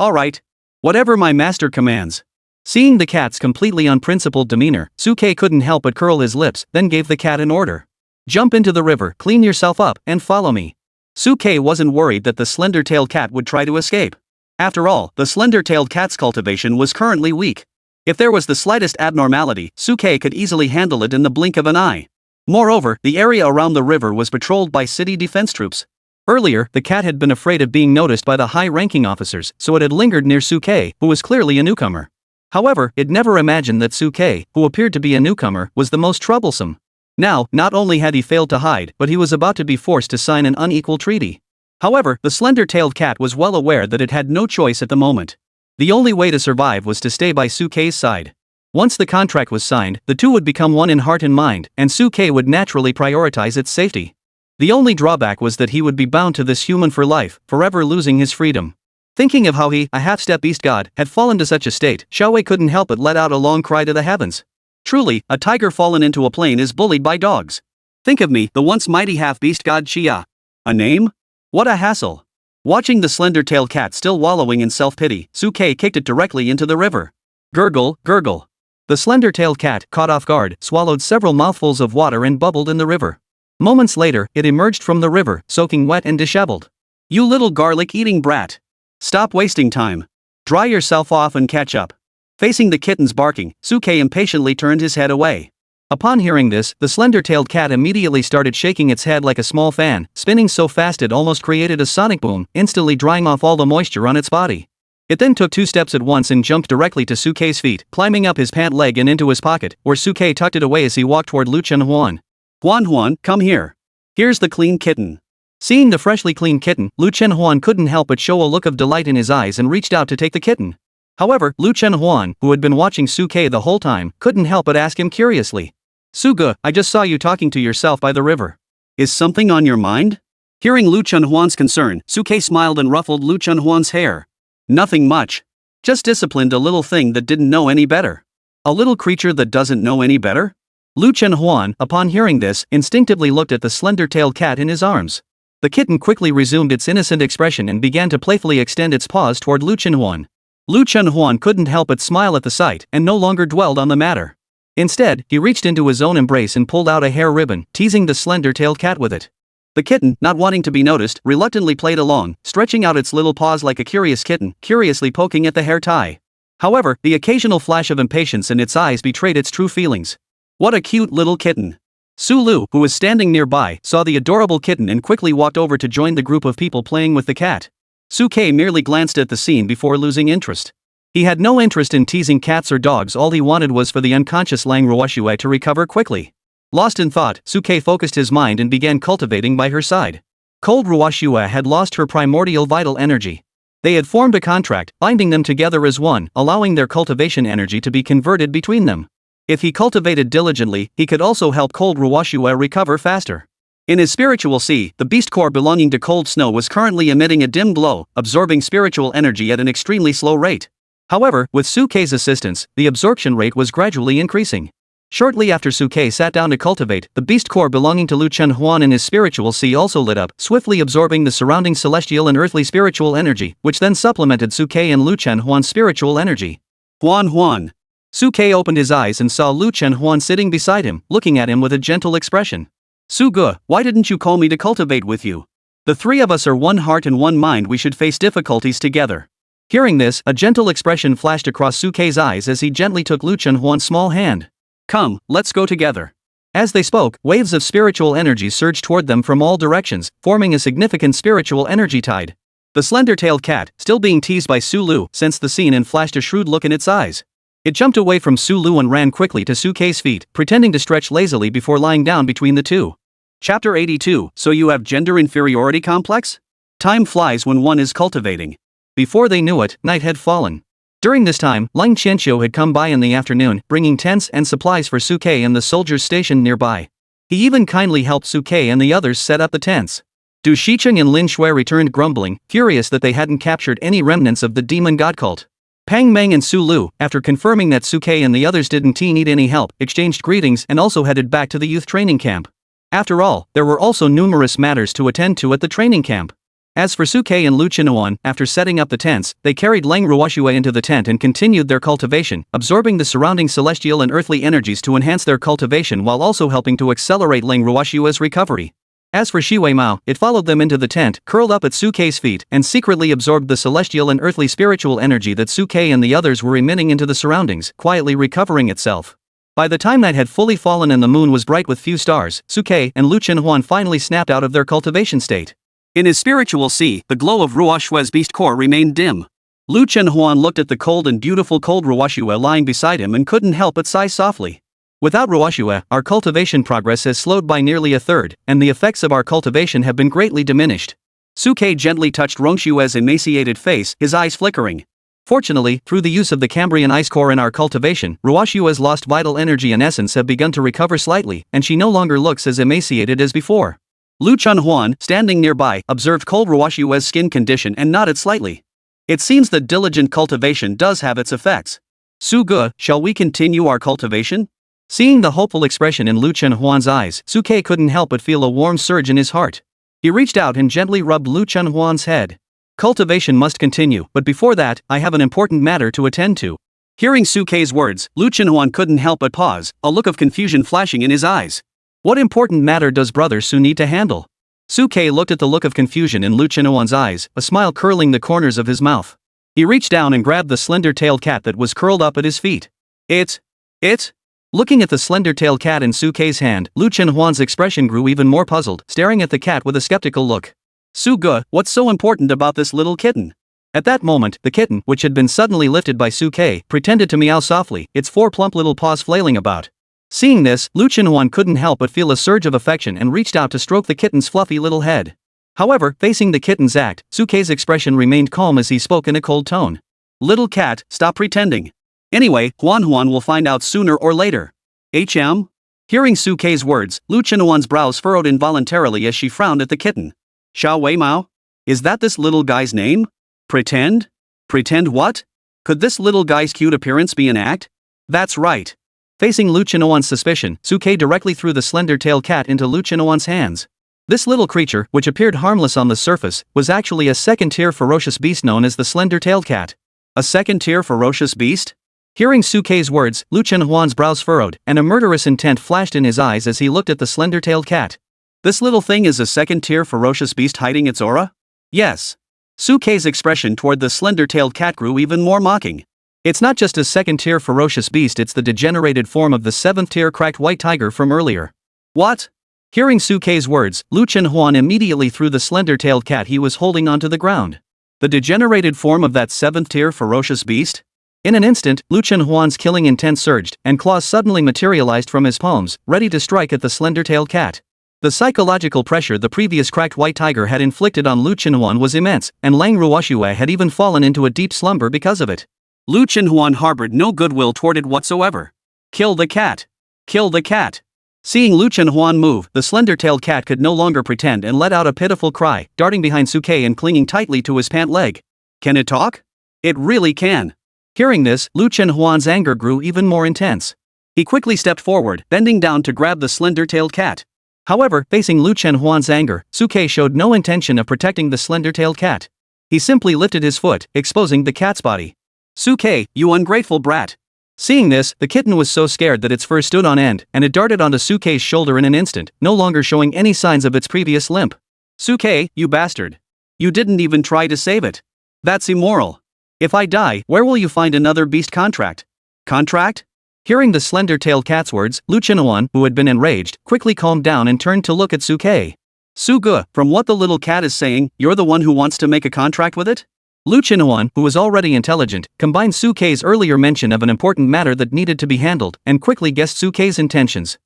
Whatever my master commands. Seeing the cat's completely unprincipled demeanor, Suke couldn't help but curl his lips, then gave the cat an order. Jump into the river, clean yourself up, and follow me. Suke wasn't worried that the slender-tailed cat would try to escape. After all, the slender-tailed cat's cultivation was currently weak. If there was the slightest abnormality, Suke could easily handle it in the blink of an eye. Moreover, the area around the river was patrolled by city defense troops. Earlier, the cat had been afraid of being noticed by the high-ranking officers, so it had lingered near Suke, who was clearly a newcomer. However, it never imagined that Suke, who appeared to be a newcomer, was the most troublesome. Now, not only had he failed to hide, but he was about to be forced to sign an unequal treaty. However, the slender-tailed cat was well aware that it had no choice at the moment. The only way to survive was to stay by Suke's side. Once the contract was signed, the two would become one in heart and mind, and Suke would naturally prioritize its safety. The only drawback was that he would be bound to this human for life, forever losing his freedom. Thinking of how he, a half-step beast god, had fallen to such a state, Xiaowei couldn't help but let out a long cry to the heavens. Truly, a tiger fallen into a plane is bullied by dogs. Think of me, the once mighty half-beast god Xia. A name? What a hassle. Watching the slender-tailed cat still wallowing in self-pity, Suke kicked it directly into the river. Gurgle, gurgle. The slender-tailed cat, caught off guard, swallowed several mouthfuls of water and bubbled in the river. Moments later, it emerged from the river, soaking wet and disheveled. You little garlic-eating brat. Stop wasting time. Dry yourself off and catch up. Facing the kitten's barking, Suke impatiently turned his head away. Upon hearing this, the slender-tailed cat immediately started shaking its head like a small fan, spinning so fast it almost created a sonic boom, instantly drying off all the moisture on its body. It then took 2 steps at once and jumped directly to Sukei's feet, climbing up his pant leg and into his pocket, where Sukei tucked it away as he walked toward Lu Chenhuan. Huan, come here. Here's the clean kitten. Seeing the freshly cleaned kitten, Lu Chenhuan couldn't help but show a look of delight in his eyes and reached out to take the kitten. However, Lu Chenhuan, who had been watching Sukei the whole time, couldn't help but ask him curiously. Suge, I just saw you talking to yourself by the river. Is something on your mind? Hearing Lu Chenhuan's concern, Sukei smiled and ruffled Lu Chenhuan's hair. Nothing much. Just disciplined a little thing that didn't know any better. A little creature that doesn't know any better? Lu Chenhuan, upon hearing this, instinctively looked at the slender-tailed cat in his arms. The kitten quickly resumed its innocent expression and began to playfully extend its paws toward Lu Chenhuan. Lu Chenhuan couldn't help but smile at the sight and no longer dwelled on the matter. Instead, he reached into his own embrace and pulled out a hair ribbon, teasing the slender-tailed cat with it. The kitten, not wanting to be noticed, reluctantly played along, stretching out its little paws like a curious kitten, curiously poking at the hair tie. However, the occasional flash of impatience in its eyes betrayed its true feelings. What a cute little kitten. Su Lu, who was standing nearby, saw the adorable kitten and quickly walked over to join the group of people playing with the cat. Sukei merely glanced at the scene before losing interest. He had no interest in teasing cats or dogs. All he wanted was for the unconscious Lang Ruoxue to recover quickly. Lost in thought, Sukei focused his mind and began cultivating by her side. Cold Ruoxue had lost her primordial vital energy. They had formed a contract, binding them together as one, allowing their cultivation energy to be converted between them. If he cultivated diligently, he could also help Cold Ruoxue recover faster. In his spiritual sea, the beast core belonging to Cold Snow was currently emitting a dim glow, absorbing spiritual energy at an extremely slow rate. However, with Sukei's assistance, the absorption rate was gradually increasing. Shortly after Sukei sat down to cultivate, the beast core belonging to Lu Chenhuan in his spiritual sea also lit up, swiftly absorbing the surrounding celestial and earthly spiritual energy, which then supplemented Sukei and Lu Chenhuan's spiritual energy. Huan. Sukei opened his eyes and saw Lu Chenhuan sitting beside him, looking at him with a gentle expression. Suge, why didn't you call me to cultivate with you? The 3 of us are one heart and one mind. We should face difficulties together. Hearing this, a gentle expression flashed across Sukei's eyes as he gently took Lu Chenhuan's small hand. Come, let's go together. As they spoke, waves of spiritual energy surged toward them from all directions, forming a significant spiritual energy tide. The slender-tailed cat, still being teased by Su Lu, sensed the scene and flashed a shrewd look in its eyes. It jumped away from Su Lu and ran quickly to Sukei's feet, pretending to stretch lazily before lying down between the two. Chapter 82. So you have gender inferiority complex? Time flies when one is cultivating. Before they knew it, night had fallen. During this time, Lang Qianqiu had come by in the afternoon, bringing tents and supplies for Sukei and the soldiers stationed nearby. He even kindly helped Sukei and the others set up the tents. Du Shicheng and Lin Shui returned grumbling, furious that they hadn't captured any remnants of the demon god cult. Pang Meng and Su Lu, after confirming that Sukei and the others didn't need any help, exchanged greetings and also headed back to the youth training camp. After all, there were also numerous matters to attend to at the training camp. As for Sukei and Lu Chenhuan, after setting up the tents, they carried Lang Ruoxue into the tent and continued their cultivation, absorbing the surrounding celestial and earthly energies to enhance their cultivation while also helping to accelerate Lang Ruoxue's recovery. As for Shiwei Mao, it followed them into the tent, curled up at Sukei's feet, and secretly absorbed the celestial and earthly spiritual energy that Sukei and the others were emitting into the surroundings, quietly recovering itself. By the time night had fully fallen and the moon was bright with few stars, Sukei and Lu Chenhuan finally snapped out of their cultivation state. In his spiritual sea, the glow of Ruoxue's beast core remained dim. Lu Chenhuan looked at the cold and beautiful Cold Ruoxue lying beside him and couldn't help but sigh softly. Without Ruoxue, our cultivation progress has slowed by nearly a third, and the effects of our cultivation have been greatly diminished. Sukei gently touched Ruoxue's emaciated face, his eyes flickering. Fortunately, through the use of the Cambrian ice core in our cultivation, Ruoxue's lost vital energy and essence have begun to recover slightly, and she no longer looks as emaciated as before. Lu Chenhuan, standing nearby, observed Cold Ruoxue's skin condition and nodded slightly. It seems that diligent cultivation does have its effects. Suge, shall we continue our cultivation? Seeing the hopeful expression in Lu Chenhuan's eyes, Sukei couldn't help but feel a warm surge in his heart. He reached out and gently rubbed Lu Chenhuan's head. Cultivation must continue, but before that, I have an important matter to attend to. Hearing Sukei's words, Lu Chenhuan couldn't help but pause, a look of confusion flashing in his eyes. What important matter does Brother Su need to handle? Sukei looked at the look of confusion in Lu Chenhuan's eyes, a smile curling the corners of his mouth. He reached down and grabbed the slender-tailed cat that was curled up at his feet. It's Looking at the slender-tailed cat in Su-Ke's hand, Lu Chenhuan's expression grew even more puzzled, staring at the cat with a skeptical look. Su-Ge, what's so important about this little kitten? At that moment, the kitten, which had been suddenly lifted by Su-Ke, pretended to meow softly, its 4 plump little paws flailing about. Seeing this, Lu Chenhuan couldn't help but feel a surge of affection and reached out to stroke the kitten's fluffy little head. However, facing the kitten's act, Su-Ke's expression remained calm as he spoke in a cold tone. Little cat, stop pretending. Anyway, Huan will find out sooner or later. HM? Hearing Su-Ke's words, Lu Chenhuan's brows furrowed involuntarily as she frowned at the kitten. Xiao Wei Mao? Is that this little guy's name? Pretend? Pretend what? Could this little guy's cute appearance be an act? That's right. Facing Lu Chenhuan's suspicion, Su-Ke directly threw the slender-tailed cat into Lu Chenhuan's hands. This little creature, which appeared harmless on the surface, was actually a second-tier ferocious beast known as the slender-tailed cat. A second-tier ferocious beast? Hearing Su-Ke's words, Lu Chenhuan's brows furrowed, and a murderous intent flashed in his eyes as he looked at the slender-tailed cat. This little thing is a second-tier ferocious beast hiding its aura? Yes. Su-Ke's expression toward the slender-tailed cat grew even more mocking. It's not just a second-tier ferocious beast, it's the degenerated form of the 7th-tier cracked white tiger from earlier. What? Hearing Su-Ke's words, Lu Chenhuan immediately threw the slender-tailed cat he was holding onto the ground. The degenerated form of that 7th-tier ferocious beast? In an instant, Lu Chenhuan's killing intent surged, and claws suddenly materialized from his palms, ready to strike at the slender-tailed cat. The psychological pressure the previous cracked white tiger had inflicted on Lu Chenhuan was immense, and Lang Ruoxue had even fallen into a deep slumber because of it. Lu Chenhuan harbored no goodwill toward it whatsoever. Kill the cat! Kill the cat! Seeing Lu Chenhuan move, the slender-tailed cat could no longer pretend and let out a pitiful cry, darting behind Su-Ke and clinging tightly to his pant leg. Can it talk? It really can. Hearing this, Lu Chenhuan's anger grew even more intense. He quickly stepped forward, bending down to grab the slender-tailed cat. However, facing Lu Chenhuan's anger, Su-Ke showed no intention of protecting the slender-tailed cat. He simply lifted his foot, exposing the cat's body. Su-Ke, you ungrateful brat! Seeing this, the kitten was so scared that its fur stood on end, and it darted onto Su-Ke's shoulder in an instant, no longer showing any signs of its previous limp. Su-Ke, you bastard! You didn't even try to save it. That's immoral. If I die, where will you find another beast contract? Contract? Hearing the slender-tailed cat's words, Lu Chenhuan, who had been enraged, quickly calmed down and turned to look at Su-Ke. Su-Ge, from what the little cat is saying, you're the one who wants to make a contract with it? Lu Chenhuan, who was already intelligent, combined Su-Ke's earlier mention of an important matter that needed to be handled, and quickly guessed Su-Ke's intentions.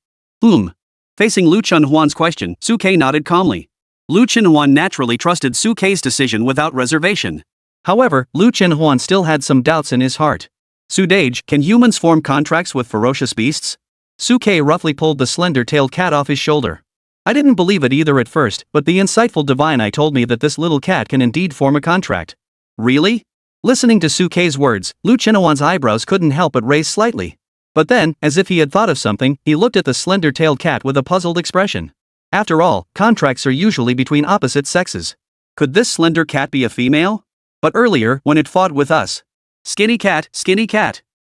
Facing Lu Chenhuan's question, Su-Ke nodded calmly. Lu Chenhuan naturally trusted Su-Ke's decision without reservation. However, Lu Chenhuan still had some doubts in his heart. Su-Dage, can humans form contracts with ferocious beasts? Su-Ke roughly pulled the slender-tailed cat off his shoulder. I didn't believe it either at first, but the insightful divine eye told me that this little cat can indeed form a contract. Really? Listening to Su-Ke's words, Lu Chenhuan's eyebrows couldn't help but raise slightly. But then, as if he had thought of something, he looked at the slender-tailed cat with a puzzled expression. After all, contracts are usually between opposite sexes. Could this slender cat be a female? But earlier, when it fought with us. Skinny cat,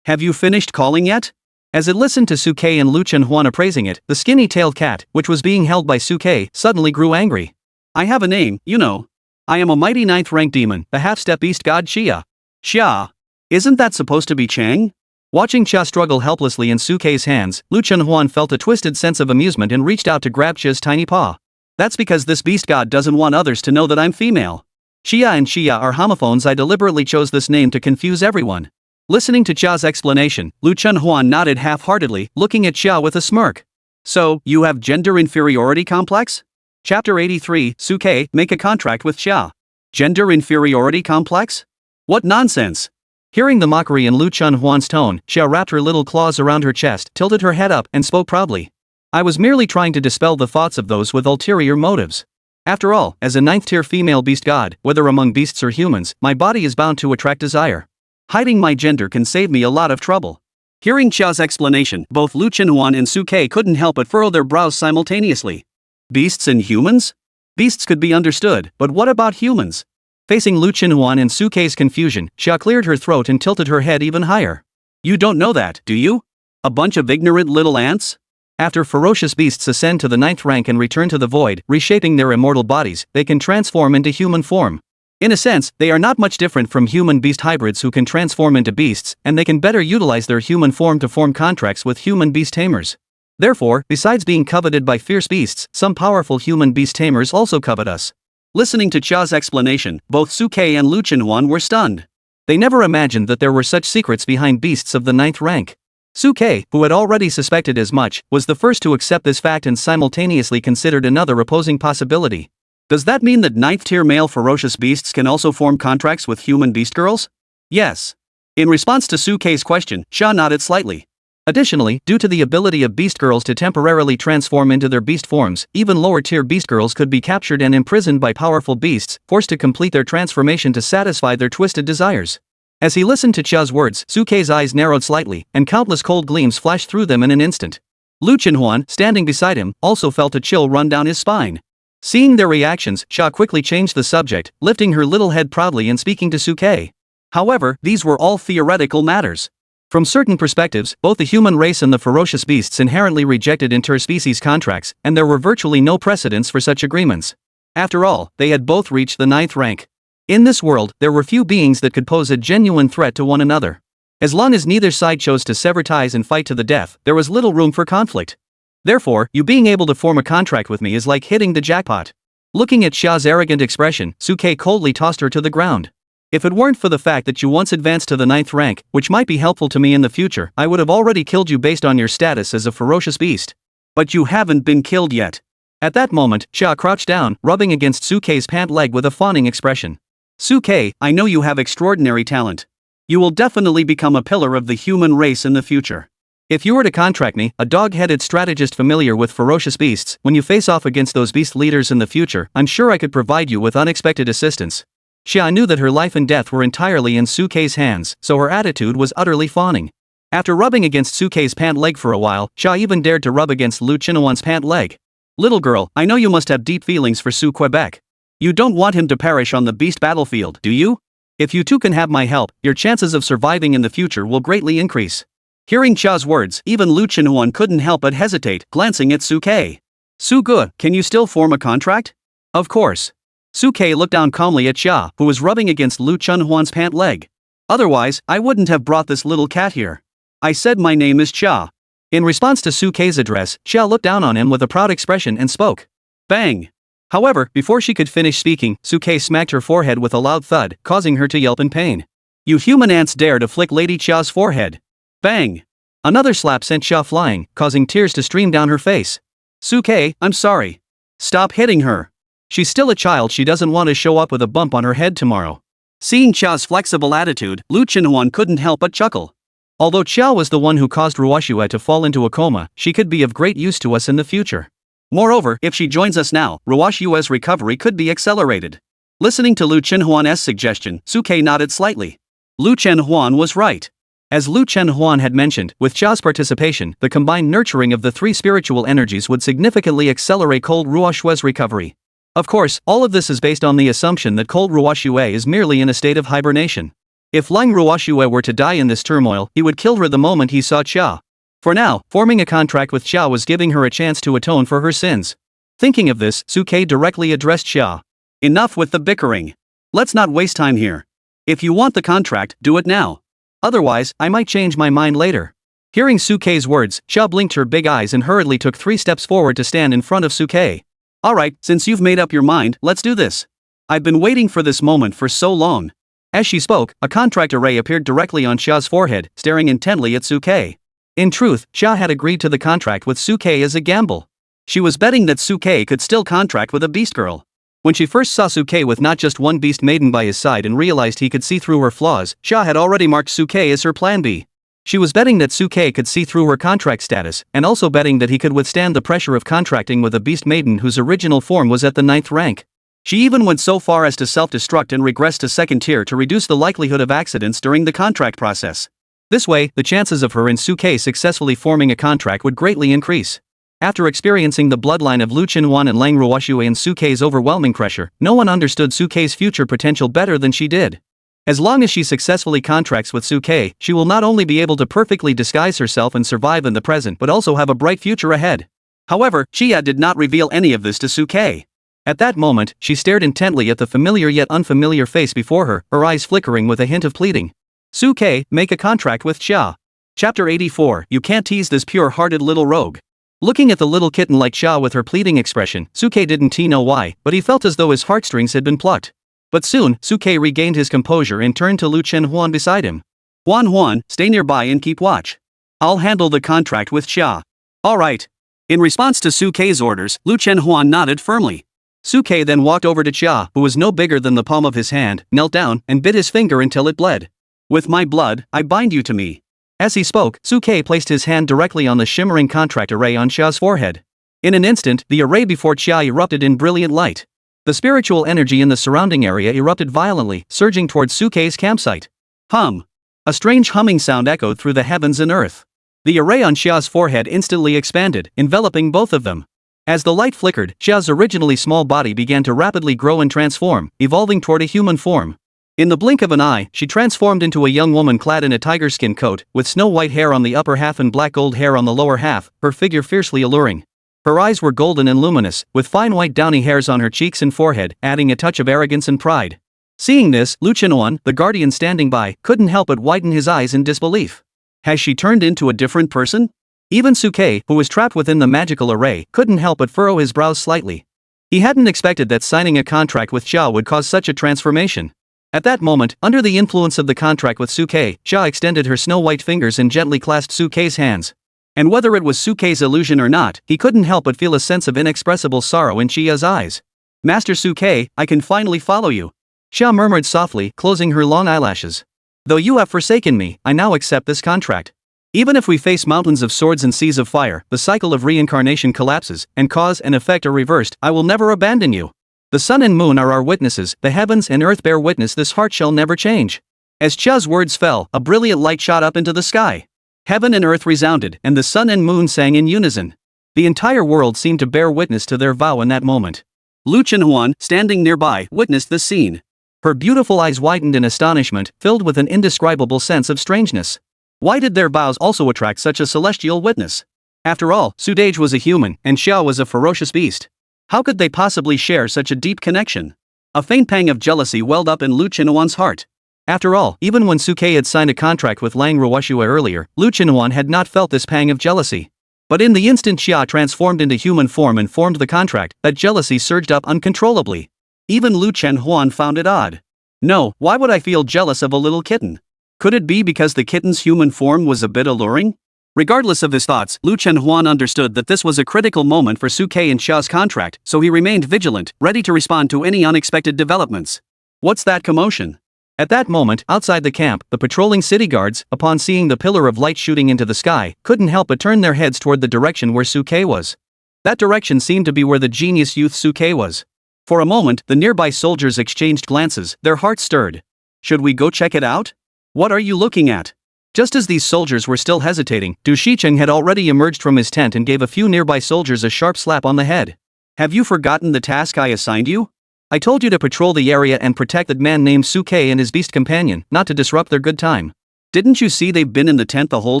have you finished calling yet? As it listened to Su-Ke and Lu Chenhuan appraising it, the skinny-tailed cat, which was being held by Su-Ke, suddenly grew angry. I have a name, you know. I am a mighty 9th-rank demon, the half-step beast god Xia. Xia? Isn't that supposed to be Chang? Watching Xia struggle helplessly in Su-Ke's hands, Lu Chenhuan felt a twisted sense of amusement and reached out to grab Xia's tiny paw. That's because this beast god doesn't want others to know that I'm female. Xia and Xia are homophones. I deliberately chose this name to confuse everyone. Listening to Xia's explanation, Lu Chenhuan nodded half-heartedly, looking at Xia with a smirk. So, you have gender inferiority complex? Chapter 83, Su-Ke, make a contract with Xia. Gender inferiority complex? What nonsense! Hearing the mockery in Lu Chenhuan's tone, Xia wrapped her little claws around her chest, tilted her head up, and spoke proudly. I was merely trying to dispel the thoughts of those with ulterior motives. After all, as a 9th-tier female beast god, whether among beasts or humans, my body is bound to attract desire. Hiding my gender can save me a lot of trouble. Hearing Xia's explanation, both Lu Chenhuan and Su-Ke couldn't help but furrow their brows simultaneously. Beasts and humans? Beasts could be understood, but what about humans? Facing Lu Chenhuan and Su-Ke's confusion, Xia cleared her throat and tilted her head even higher. You don't know that, do you? A bunch of ignorant little ants? After ferocious beasts ascend to the 9th rank and return to the void, reshaping their immortal bodies, they can transform into human form. In a sense, they are not much different from human-beast hybrids who can transform into beasts, and they can better utilize their human form to form contracts with human-beast tamers. Therefore, besides being coveted by fierce beasts, some powerful human-beast tamers also covet us. Listening to Cha's explanation, both Suke and Lu Chenhuan were stunned. They never imagined that there were such secrets behind beasts of the 9th rank. Suke, who had already suspected as much, was the first to accept this fact and simultaneously considered another opposing possibility. Does that mean that 9th tier male ferocious beasts can also form contracts with human beast girls? Yes. In response to Suke's question, Cha nodded slightly. Additionally, due to the ability of beast girls to temporarily transform into their beast forms, even lower tier beast girls could be captured and imprisoned by powerful beasts, forced to complete their transformation to satisfy their twisted desires. As he listened to Cha's words, Suke's eyes narrowed slightly, and countless cold gleams flashed through them in an instant. Lu Chenhuan, standing beside him, also felt a chill run down his spine. Seeing their reactions, Cha quickly changed the subject, lifting her little head proudly and speaking to Suke. However, these were all theoretical matters. From certain perspectives, both the human race and the ferocious beasts inherently rejected interspecies contracts, and there were virtually no precedents for such agreements. After all, they had both reached the 9th rank. In this world, there were few beings that could pose a genuine threat to one another. As long as neither side chose to sever ties and fight to the death, there was little room for conflict. Therefore, you being able to form a contract with me is like hitting the jackpot. Looking at Cha's arrogant expression, Suke coldly tossed her to the ground. If it weren't for the fact that you once advanced to the 9th rank, which might be helpful to me in the future, I would have already killed you based on your status as a ferocious beast. But you haven't been killed yet. At that moment, Cha crouched down, rubbing against Suke's pant leg with a fawning expression. Suke, I know you have extraordinary talent. You will definitely become a pillar of the human race in the future. If you were to contract me, a dog-headed strategist familiar with ferocious beasts, when you face off against those beast leaders in the future, I'm sure I could provide you with unexpected assistance. Xia knew that her life and death were entirely in Suke's hands, so her attitude was utterly fawning. After rubbing against Suke's pant leg for a while, Xia even dared to rub against Lu Chenhuan's pant leg. Little girl, I know you must have deep feelings for Su Quebec. You don't want him to perish on the beast battlefield, do you? If you two can have my help, your chances of surviving in the future will greatly increase. Hearing Cha's words, even Lu Chenhuan couldn't help but hesitate, glancing at Suke. Suge, can you still form a contract? Of course. Suke looked down calmly at Xia, who was rubbing against Lu Chenhuan's pant leg. Otherwise, I wouldn't have brought this little cat here. I said my name is Xia. In response to Suke's address, Xia looked down on him with a proud expression and spoke. Bang! However, before she could finish speaking, Suke smacked her forehead with a loud thud, causing her to yelp in pain. You human ants dare to flick Lady Xia's forehead. Bang! Another slap sent Xia flying, causing tears to stream down her face. Suke, I'm sorry. Stop hitting her. She's still a child, she doesn't want to show up with a bump on her head tomorrow. Seeing Cha's flexible attitude, Lu Chenhuan couldn't help but chuckle. Although Chia was the one who caused Ruoxue to fall into a coma, she could be of great use to us in the future. Moreover, if she joins us now, Ruoxue's recovery could be accelerated. Listening to Lu Chenhuan's suggestion, Suke nodded slightly. Lu Chenhuan was right. As Lu Chenhuan had mentioned, with Chia's participation, the combined nurturing of the three spiritual energies would significantly accelerate cold Ruoxue's recovery. Of course, all of this is based on the assumption that cold Ruoxue is merely in a state of hibernation. If Lang Ruoxue were to die in this turmoil, he would kill her the moment he saw Chia. For now, forming a contract with Chia was giving her a chance to atone for her sins. Thinking of this, Suke directly addressed Chia. Enough with the bickering. Let's not waste time here. If you want the contract, do it now. Otherwise, I might change my mind later. Hearing Suke's words, Chia blinked her big eyes and hurriedly took 3 steps forward to stand in front of Suke. Alright, since you've made up your mind, let's do this. I've been waiting for this moment for so long. As she spoke, a contract array appeared directly on Xia's forehead, staring intently at Suke. In truth, Xia had agreed to the contract with Suke as a gamble. She was betting that Suke could still contract with a beast girl. When she first saw Suke with not just one beast maiden by his side and realized he could see through her flaws, Xia had already marked Suke as her plan B. She was betting that Suke could see through her contract status, and also betting that he could withstand the pressure of contracting with a beast maiden whose original form was at the 9th rank. She even went so far as to self-destruct and regress to 2nd tier to reduce the likelihood of accidents during the contract process. This way, the chances of her and Suke successfully forming a contract would greatly increase. After experiencing the bloodline of Lu Chenhuan and Lang Ruoxue and Suke's overwhelming pressure, no one understood Suke's future potential better than she did. As long as she successfully contracts with Suke, she will not only be able to perfectly disguise herself and survive in the present but also have a bright future ahead. However, Chia did not reveal any of this to Suke. At that moment, she stared intently at the familiar yet unfamiliar face before her, her eyes flickering with a hint of pleading. Suke, make a contract with Cha. Chapter 84. You can't tease this pure-hearted little rogue. Looking at the little kitten like Cha with her pleading expression, Suke didn't know why, but he felt as though his heartstrings had been plucked. But soon, Suke regained his composure and turned to Lu Chenhuan beside him. Huan, stay nearby and keep watch. I'll handle the contract with Cha. Alright. In response to Suke's orders, Lu Chenhuan nodded firmly. Suke then walked over to Cha, who was no bigger than the palm of his hand, knelt down, and bit his finger until it bled. With my blood, I bind you to me. As he spoke, Suke placed his hand directly on the shimmering contract array on Cha's forehead. In an instant, the array before Cha erupted in brilliant light. The spiritual energy in the surrounding area erupted violently, surging towards Suke's campsite. Hum. A strange humming sound echoed through the heavens and earth. The array on Cha's forehead instantly expanded, enveloping both of them. As the light flickered, Cha's originally small body began to rapidly grow and transform, evolving toward a human form. In the blink of an eye, she transformed into a young woman clad in a tiger skin coat, with snow-white hair on the upper half and black gold hair on the lower half, her figure fiercely alluring. Her eyes were golden and luminous, with fine white downy hairs on her cheeks and forehead, adding a touch of arrogance and pride. Seeing this, Lu Chenhuan, the guardian standing by, couldn't help but widen his eyes in disbelief. Has she turned into a different person? Even Suke, who was trapped within the magical array, couldn't help but furrow his brows slightly. He hadn't expected that signing a contract with Cha would cause such a transformation. At that moment, under the influence of the contract with Suke, Cha extended her snow-white fingers and gently clasped Suke's hands. And whether it was Suke's illusion or not, he couldn't help but feel a sense of inexpressible sorrow in Chia's eyes. Master Suke, I can finally follow you. Cha murmured softly, closing her long eyelashes. Though you have forsaken me, I now accept this contract. Even if we face mountains of swords and seas of fire, the cycle of reincarnation collapses, and cause and effect are reversed, I will never abandon you. The sun and moon are our witnesses, the heavens and earth bear witness this heart shall never change. As Cha's words fell, a brilliant light shot up into the sky. Heaven and earth resounded, and the sun and moon sang in unison. The entire world seemed to bear witness to their vow in that moment. Lu Chenhuan, standing nearby, witnessed the scene. Her beautiful eyes widened in astonishment, filled with an indescribable sense of strangeness. Why did their vows also attract such a celestial witness? After all, Sudage was a human, and Xiao was a ferocious beast. How could they possibly share such a deep connection? A faint pang of jealousy welled up in Lu Chenhuan's heart. After all, even when Suke had signed a contract with Lang Ruoshue earlier, Lu Chenhuan had not felt this pang of jealousy. But in the instant Xia transformed into human form and formed the contract, that jealousy surged up uncontrollably. Even Lu Chenhuan found it odd. No, why would I feel jealous of a little kitten? Could it be because the kitten's human form was a bit alluring? Regardless of his thoughts, Lu Chenhuan understood that this was a critical moment for Suke and Xia's contract, so he remained vigilant, ready to respond to any unexpected developments. What's that commotion? At that moment, outside the camp, the patrolling city guards, upon seeing the pillar of light shooting into the sky, couldn't help but turn their heads toward the direction where Suke was. That direction seemed to be where the genius youth Suke was. For a moment, the nearby soldiers exchanged glances, their hearts stirred. Should we go check it out? What are you looking at? Just as these soldiers were still hesitating, Du Shicheng had already emerged from his tent and gave a few nearby soldiers a sharp slap on the head. Have you forgotten the task I assigned you? I told you to patrol the area and protect that man named Suke and his beast companion, not to disrupt their good time. Didn't you see they've been in the tent the whole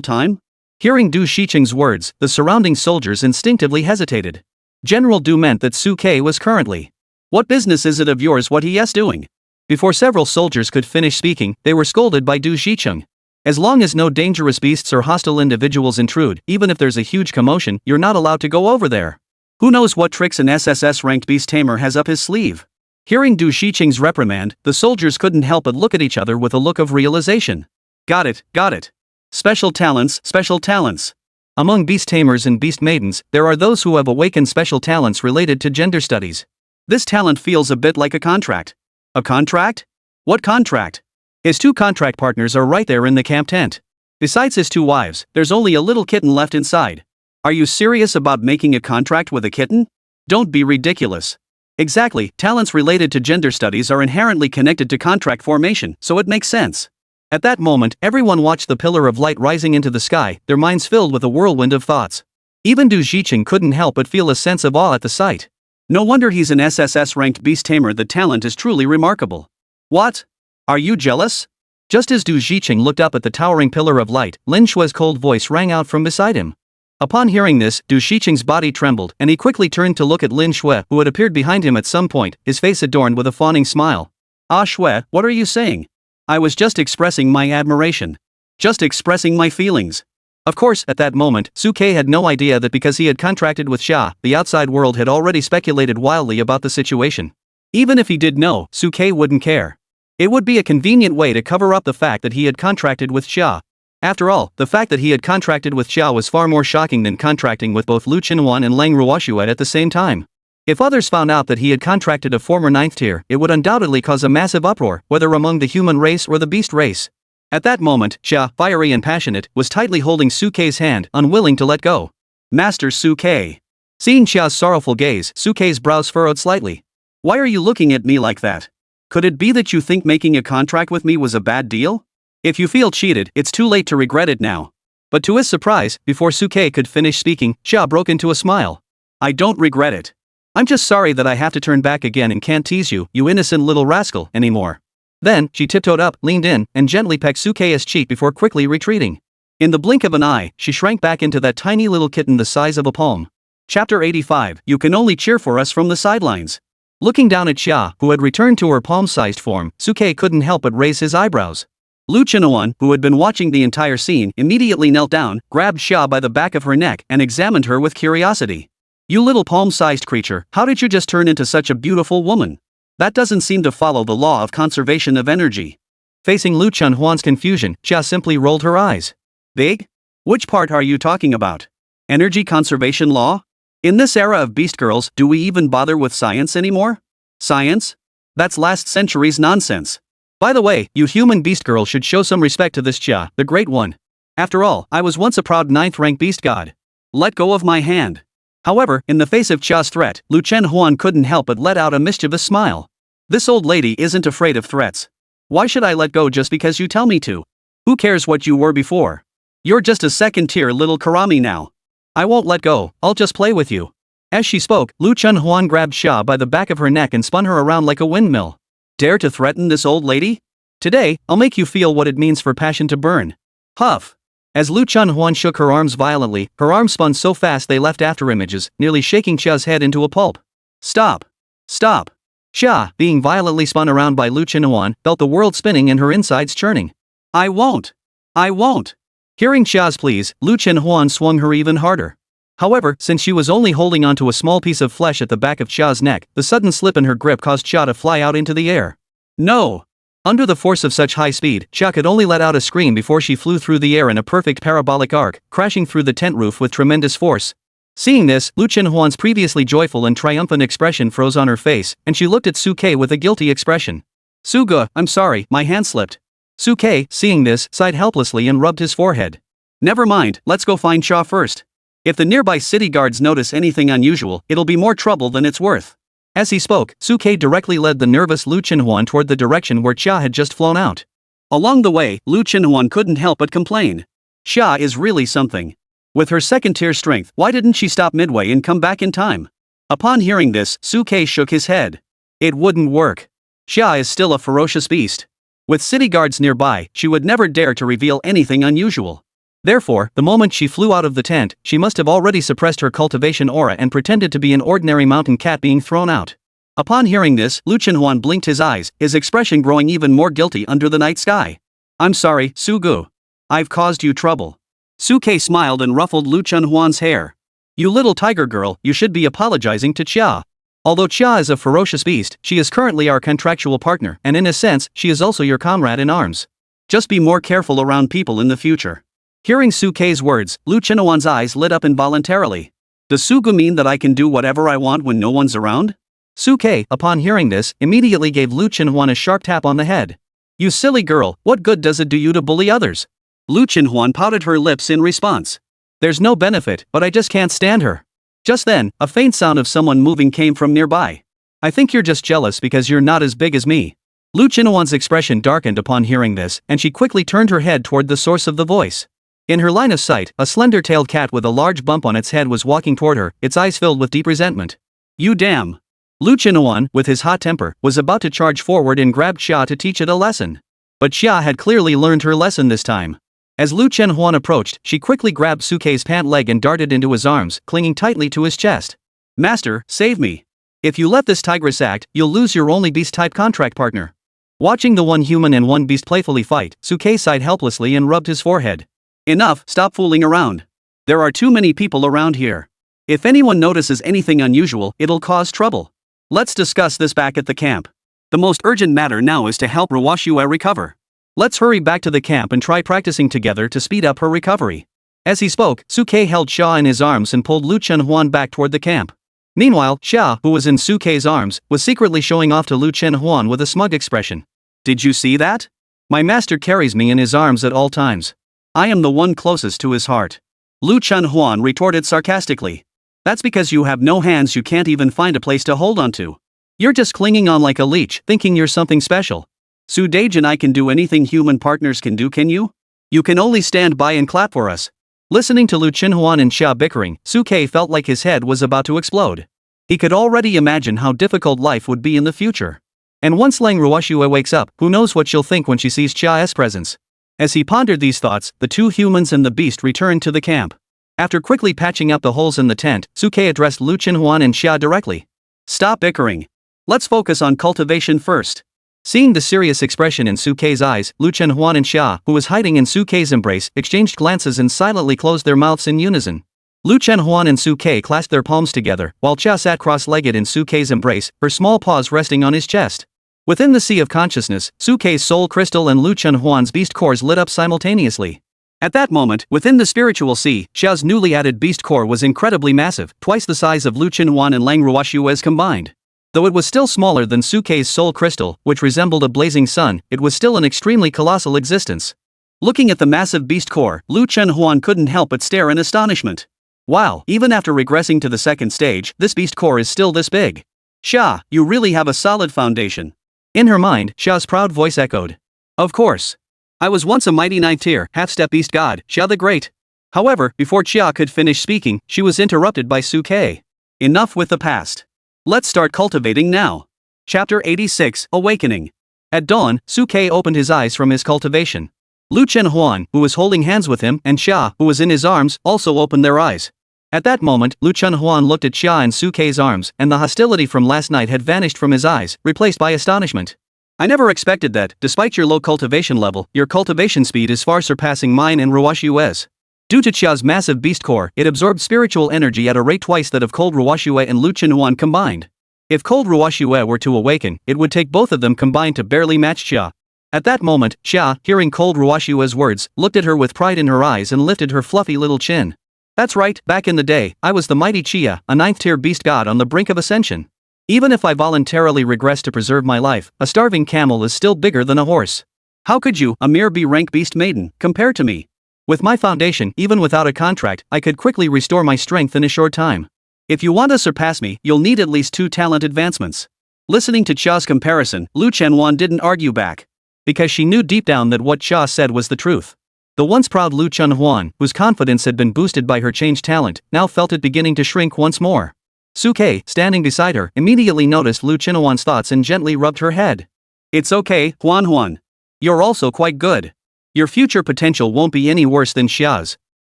time? Hearing Du Shicheng's words, the surrounding soldiers instinctively hesitated. General Du meant that Suke was currently. What business is it of yours what he is doing? Before several soldiers could finish speaking, they were scolded by Du Shicheng. As long as no dangerous beasts or hostile individuals intrude, even if there's a huge commotion, you're not allowed to go over there. Who knows what tricks an SSS-ranked beast tamer has up his sleeve? Hearing Du Shicheng's reprimand, the soldiers couldn't help but look at each other with a look of realization. Got it. Special talents. Among beast tamers and beast maidens, there are those who have awakened special talents related to gender studies. This talent feels a bit like a contract. A contract? What contract? His two contract partners are right there in the camp tent. Besides his two wives, there's only a little kitten left inside. Are you serious about making a contract with a kitten? Don't be ridiculous. Exactly, talents related to gender studies are inherently connected to contract formation, so it makes sense. At that moment, everyone watched the pillar of light rising into the sky, their minds filled with a whirlwind of thoughts. Even Du Shicheng couldn't help but feel a sense of awe at the sight. No wonder he's an SSS-ranked beast tamer. The talent is truly remarkable. What? Are you jealous? Just as Du Shicheng looked up at the towering pillar of light, Lin Shui's cold voice rang out from beside him. Upon hearing this, Du Shiqing's body trembled and he quickly turned to look at Lin Shui, who had appeared behind him at some point, his face adorned with a fawning smile. Ah Shui, what are you saying? I was just expressing my admiration. Just expressing my feelings. Of course, at that moment, Suke had no idea that because he had contracted with Xia, the outside world had already speculated wildly about the situation. Even if he did know, Suke wouldn't care. It would be a convenient way to cover up the fact that he had contracted with Xia. After all, the fact that he had contracted with Xia was far more shocking than contracting with both Lu Qinhuan and Lang Ruoxue at the same time. If others found out that he had contracted a former 9th tier, it would undoubtedly cause a massive uproar, whether among the human race or the beast race. At that moment, Xia, fiery and passionate, was tightly holding Suke's hand, unwilling to let go. Master Suke. Seeing Xia's sorrowful gaze, Suke's brows furrowed slightly. Why are you looking at me like that? Could it be that you think making a contract with me was a bad deal? If you feel cheated, it's too late to regret it now. But to his surprise, before Suke could finish speaking, Xia broke into a smile. I don't regret it. I'm just sorry that I have to turn back again and can't tease you, you innocent little rascal, anymore. Then, she tiptoed up, leaned in, and gently pecked Suke's cheek before quickly retreating. In the blink of an eye, she shrank back into that tiny little kitten the size of a palm. Chapter 85, You can only cheer for us from the sidelines. Looking down at Xia, who had returned to her palm-sized form, Suke couldn't help but raise his eyebrows. Lu Qinhuan, who had been watching the entire scene, immediately knelt down, grabbed Xia by the back of her neck, and examined her with curiosity. You little palm-sized creature, how did you just turn into such a beautiful woman? That doesn't seem to follow the law of conservation of energy. Facing Lu Qinhuan's confusion, Xia simply rolled her eyes. Big? Which part are you talking about? Energy conservation law? In this era of beast girls, do we even bother with science anymore? Science? That's last century's nonsense. By the way, you human beast girl should show some respect to this Xia, the Great One. After all, I was once a proud 9th rank beast god. Let go of my hand. However, in the face of Xia's threat, Lu Qinhuan couldn't help but let out a mischievous smile. This old lady isn't afraid of threats. Why should I let go just because you tell me to? Who cares what you were before? You're just a second-tier little Karami now. I won't let go, I'll just play with you. As she spoke, Lu Qinhuan grabbed Xia by the back of her neck and spun her around like a windmill. Dare to threaten this old lady? Today, I'll make you feel what it means for passion to burn. Huff. As Lu Qinhuan shook her arms violently, her arms spun so fast they left afterimages, nearly shaking Xia's head into a pulp. Stop. Stop. Xia, being violently spun around by Lu Qinhuan, felt the world spinning and her insides churning. I won't. I won't. Hearing Xia's pleas, Lu Qinhuan swung her even harder. However, since she was only holding onto a small piece of flesh at the back of Xia's neck, the sudden slip in her grip caused Xia to fly out into the air. No. Under the force of such high speed, Xia could only let out a scream before she flew through the air in a perfect parabolic arc, crashing through the tent roof with tremendous force. Seeing this, Lu Qinhuan's previously joyful and triumphant expression froze on her face, and she looked at Suke with a guilty expression. Suge, I'm sorry, my hand slipped. Suke, seeing this, sighed helplessly and rubbed his forehead. Never mind, let's go find Xia first. If the nearby city guards notice anything unusual, it'll be more trouble than it's worth. As he spoke, Suke directly led the nervous Lu Qinhuan toward the direction where Xia had just flown out. Along the way, Lu Qinhuan couldn't help but complain. Xia is really something. With her second-tier strength, why didn't she stop midway and come back in time? Upon hearing this, Suke shook his head. It wouldn't work. Xia is still a ferocious beast. With city guards nearby, she would never dare to reveal anything unusual. Therefore, the moment she flew out of the tent, she must have already suppressed her cultivation aura and pretended to be an ordinary mountain cat being thrown out. Upon hearing this, Lu Qinhuan blinked his eyes, his expression growing even more guilty under the night sky. I'm sorry, Sugu. I've caused you trouble. Suke smiled and ruffled Lu Qinhuan's hair. You little tiger girl, you should be apologizing to Xia. Although Xia is a ferocious beast, she is currently our contractual partner, and in a sense, she is also your comrade in arms. Just be more careful around people in the future. Hearing Suke's words, Lu Qinhuan's eyes lit up involuntarily. Does Sugu mean that I can do whatever I want when no one's around? Suke, upon hearing this, immediately gave Lu Qinhuan a sharp tap on the head. You silly girl, what good does it do you to bully others? Lu Qinhuan pouted her lips in response. There's no benefit, but I just can't stand her. Just then, a faint sound of someone moving came from nearby. I think you're just jealous because you're not as big as me. Lu Qinhuan's expression darkened upon hearing this, and she quickly turned her head toward the source of the voice. In her line of sight, a slender-tailed cat with a large bump on its head was walking toward her, its eyes filled with deep resentment. You damn! Lu Qinhuan, with his hot temper, was about to charge forward and grab Xia to teach it a lesson. But Xia had clearly learned her lesson this time. As Lu Chenhuan approached, she quickly grabbed Suke's pant leg and darted into his arms, clinging tightly to his chest. Master, save me. If you let this tigress act, you'll lose your only beast-type contract partner. Watching the one human and one beast playfully fight, Suke sighed helplessly and rubbed his forehead. Enough, stop fooling around. There are too many people around here. If anyone notices anything unusual, it'll cause trouble. Let's discuss this back at the camp. The most urgent matter now is to help Ruoshue recover. Let's hurry back to the camp and try practicing together to speed up her recovery. As he spoke, Suke held Xia in his arms and pulled Lu Chenhuan back toward the camp. Meanwhile, Xia, who was in Suke's arms, was secretly showing off to Lu Chenhuan with a smug expression. Did you see that? My master carries me in his arms at all times. I am the one closest to his heart. Lu Chenhuan retorted sarcastically. That's because you have no hands, you can't even find a place to hold onto. You're just clinging on like a leech, thinking you're something special. Su Dage and I can do anything human partners can do, can you? You can only stand by and clap for us. Listening to Lu Chenhuan and Xia bickering, Suke felt like his head was about to explode. He could already imagine how difficult life would be in the future. And once Lang Ruoshue wakes up, who knows what she'll think when she sees Xia's presence. As he pondered these thoughts, the two humans and the beast returned to the camp. After quickly patching up the holes in the tent, Suke addressed Lu Chenhuan and Xia directly. Stop bickering. Let's focus on cultivation first. Seeing the serious expression in Suke's eyes, Lu Chenhuan and Xia, who was hiding in Suke's embrace, exchanged glances and silently closed their mouths in unison. Lu Chenhuan and Suke clasped their palms together, while Xia sat cross-legged in Suke's embrace, her small paws resting on his chest. Within the sea of consciousness, Suke's soul crystal and Lu Chenhuan's beast cores lit up simultaneously. At that moment, within the spiritual sea, Xia's newly added beast core was incredibly massive, twice the size of Lu Chenhuan and Lang Ruoshue's combined. Though it was still smaller than Suke's soul crystal, which resembled a blazing sun, it was still an extremely colossal existence. Looking at the massive beast core, Lu Chenhuan couldn't help but stare in astonishment. Wow, even after regressing to the second stage, this beast core is still this big. Xia, you really have a solid foundation. In her mind, Xia's proud voice echoed. Of course. I was once a mighty 9th-tier, half-step beast god, Xia the Great. However, before Xia could finish speaking, she was interrupted by Suke. Enough with the past. Let's start cultivating now. Chapter 86, Awakening. At dawn, Suke opened his eyes from his cultivation. Lu Chenhuan, who was holding hands with him, and Xia, who was in his arms, also opened their eyes. At that moment, Lu Chenhuan looked at Xia in Suke's arms, and the hostility from last night had vanished from his eyes, replaced by astonishment. I never expected that, despite your low cultivation level, your cultivation speed is far surpassing mine and Ruoshue's. Due to Xia's massive beast core, it absorbed spiritual energy at a rate twice that of cold Ruoshue and Lu Chenhuan combined. If cold Ruoshue were to awaken, it would take both of them combined to barely match Xia. At that moment, Xia, hearing cold Ruoshue's words, looked at her with pride in her eyes and lifted her fluffy little chin. That's right, back in the day, I was the mighty Xia, a 9th-tier beast god on the brink of ascension. Even if I voluntarily regress to preserve my life, a starving camel is still bigger than a horse. How could you, a mere B-rank beast maiden, compare to me? With my foundation, even without a contract, I could quickly restore my strength in a short time. If you want to surpass me, you'll need at least 2 talent advancements. Listening to Xia's comparison, Lu Chenhuan didn't argue back. Because she knew deep down that what Xia said was the truth. The once proud Lu Chenhuan, whose confidence had been boosted by her changed talent, now felt it beginning to shrink once more. Suke, standing beside her, immediately noticed Lu Chenhuan's thoughts and gently rubbed her head. It's okay, Huan. You're also quite good. Your future potential won't be any worse than Xia's.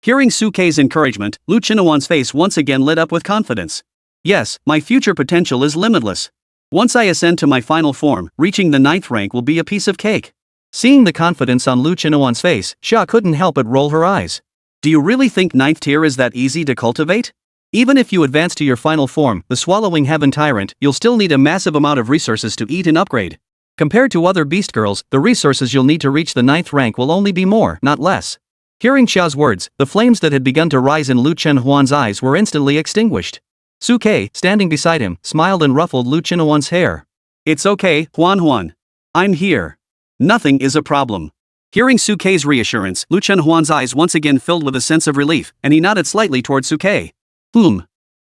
Hearing Suke's encouragement, Lu Chenhuan's face once again lit up with confidence. Yes, my future potential is limitless. Once I ascend to my final form, reaching the 9th rank will be a piece of cake. Seeing the confidence on Lu Chenhuan's face, Xia couldn't help but roll her eyes. Do you really think 9th tier is that easy to cultivate? Even if you advance to your final form, the Swallowing Heaven Tyrant, you'll still need a massive amount of resources to eat and upgrade. Compared to other beast girls, the resources you'll need to reach the 9th rank will only be more, not less. Hearing Xia's words, the flames that had begun to rise in Lu Chenhuan's eyes were instantly extinguished. Suke, standing beside him, smiled and ruffled Lu Chenhuan's hair. It's okay, Huan. I'm here. Nothing is a problem. Hearing Suke's reassurance, Lu Chenhuan's eyes once again filled with a sense of relief, and he nodded slightly toward Suke.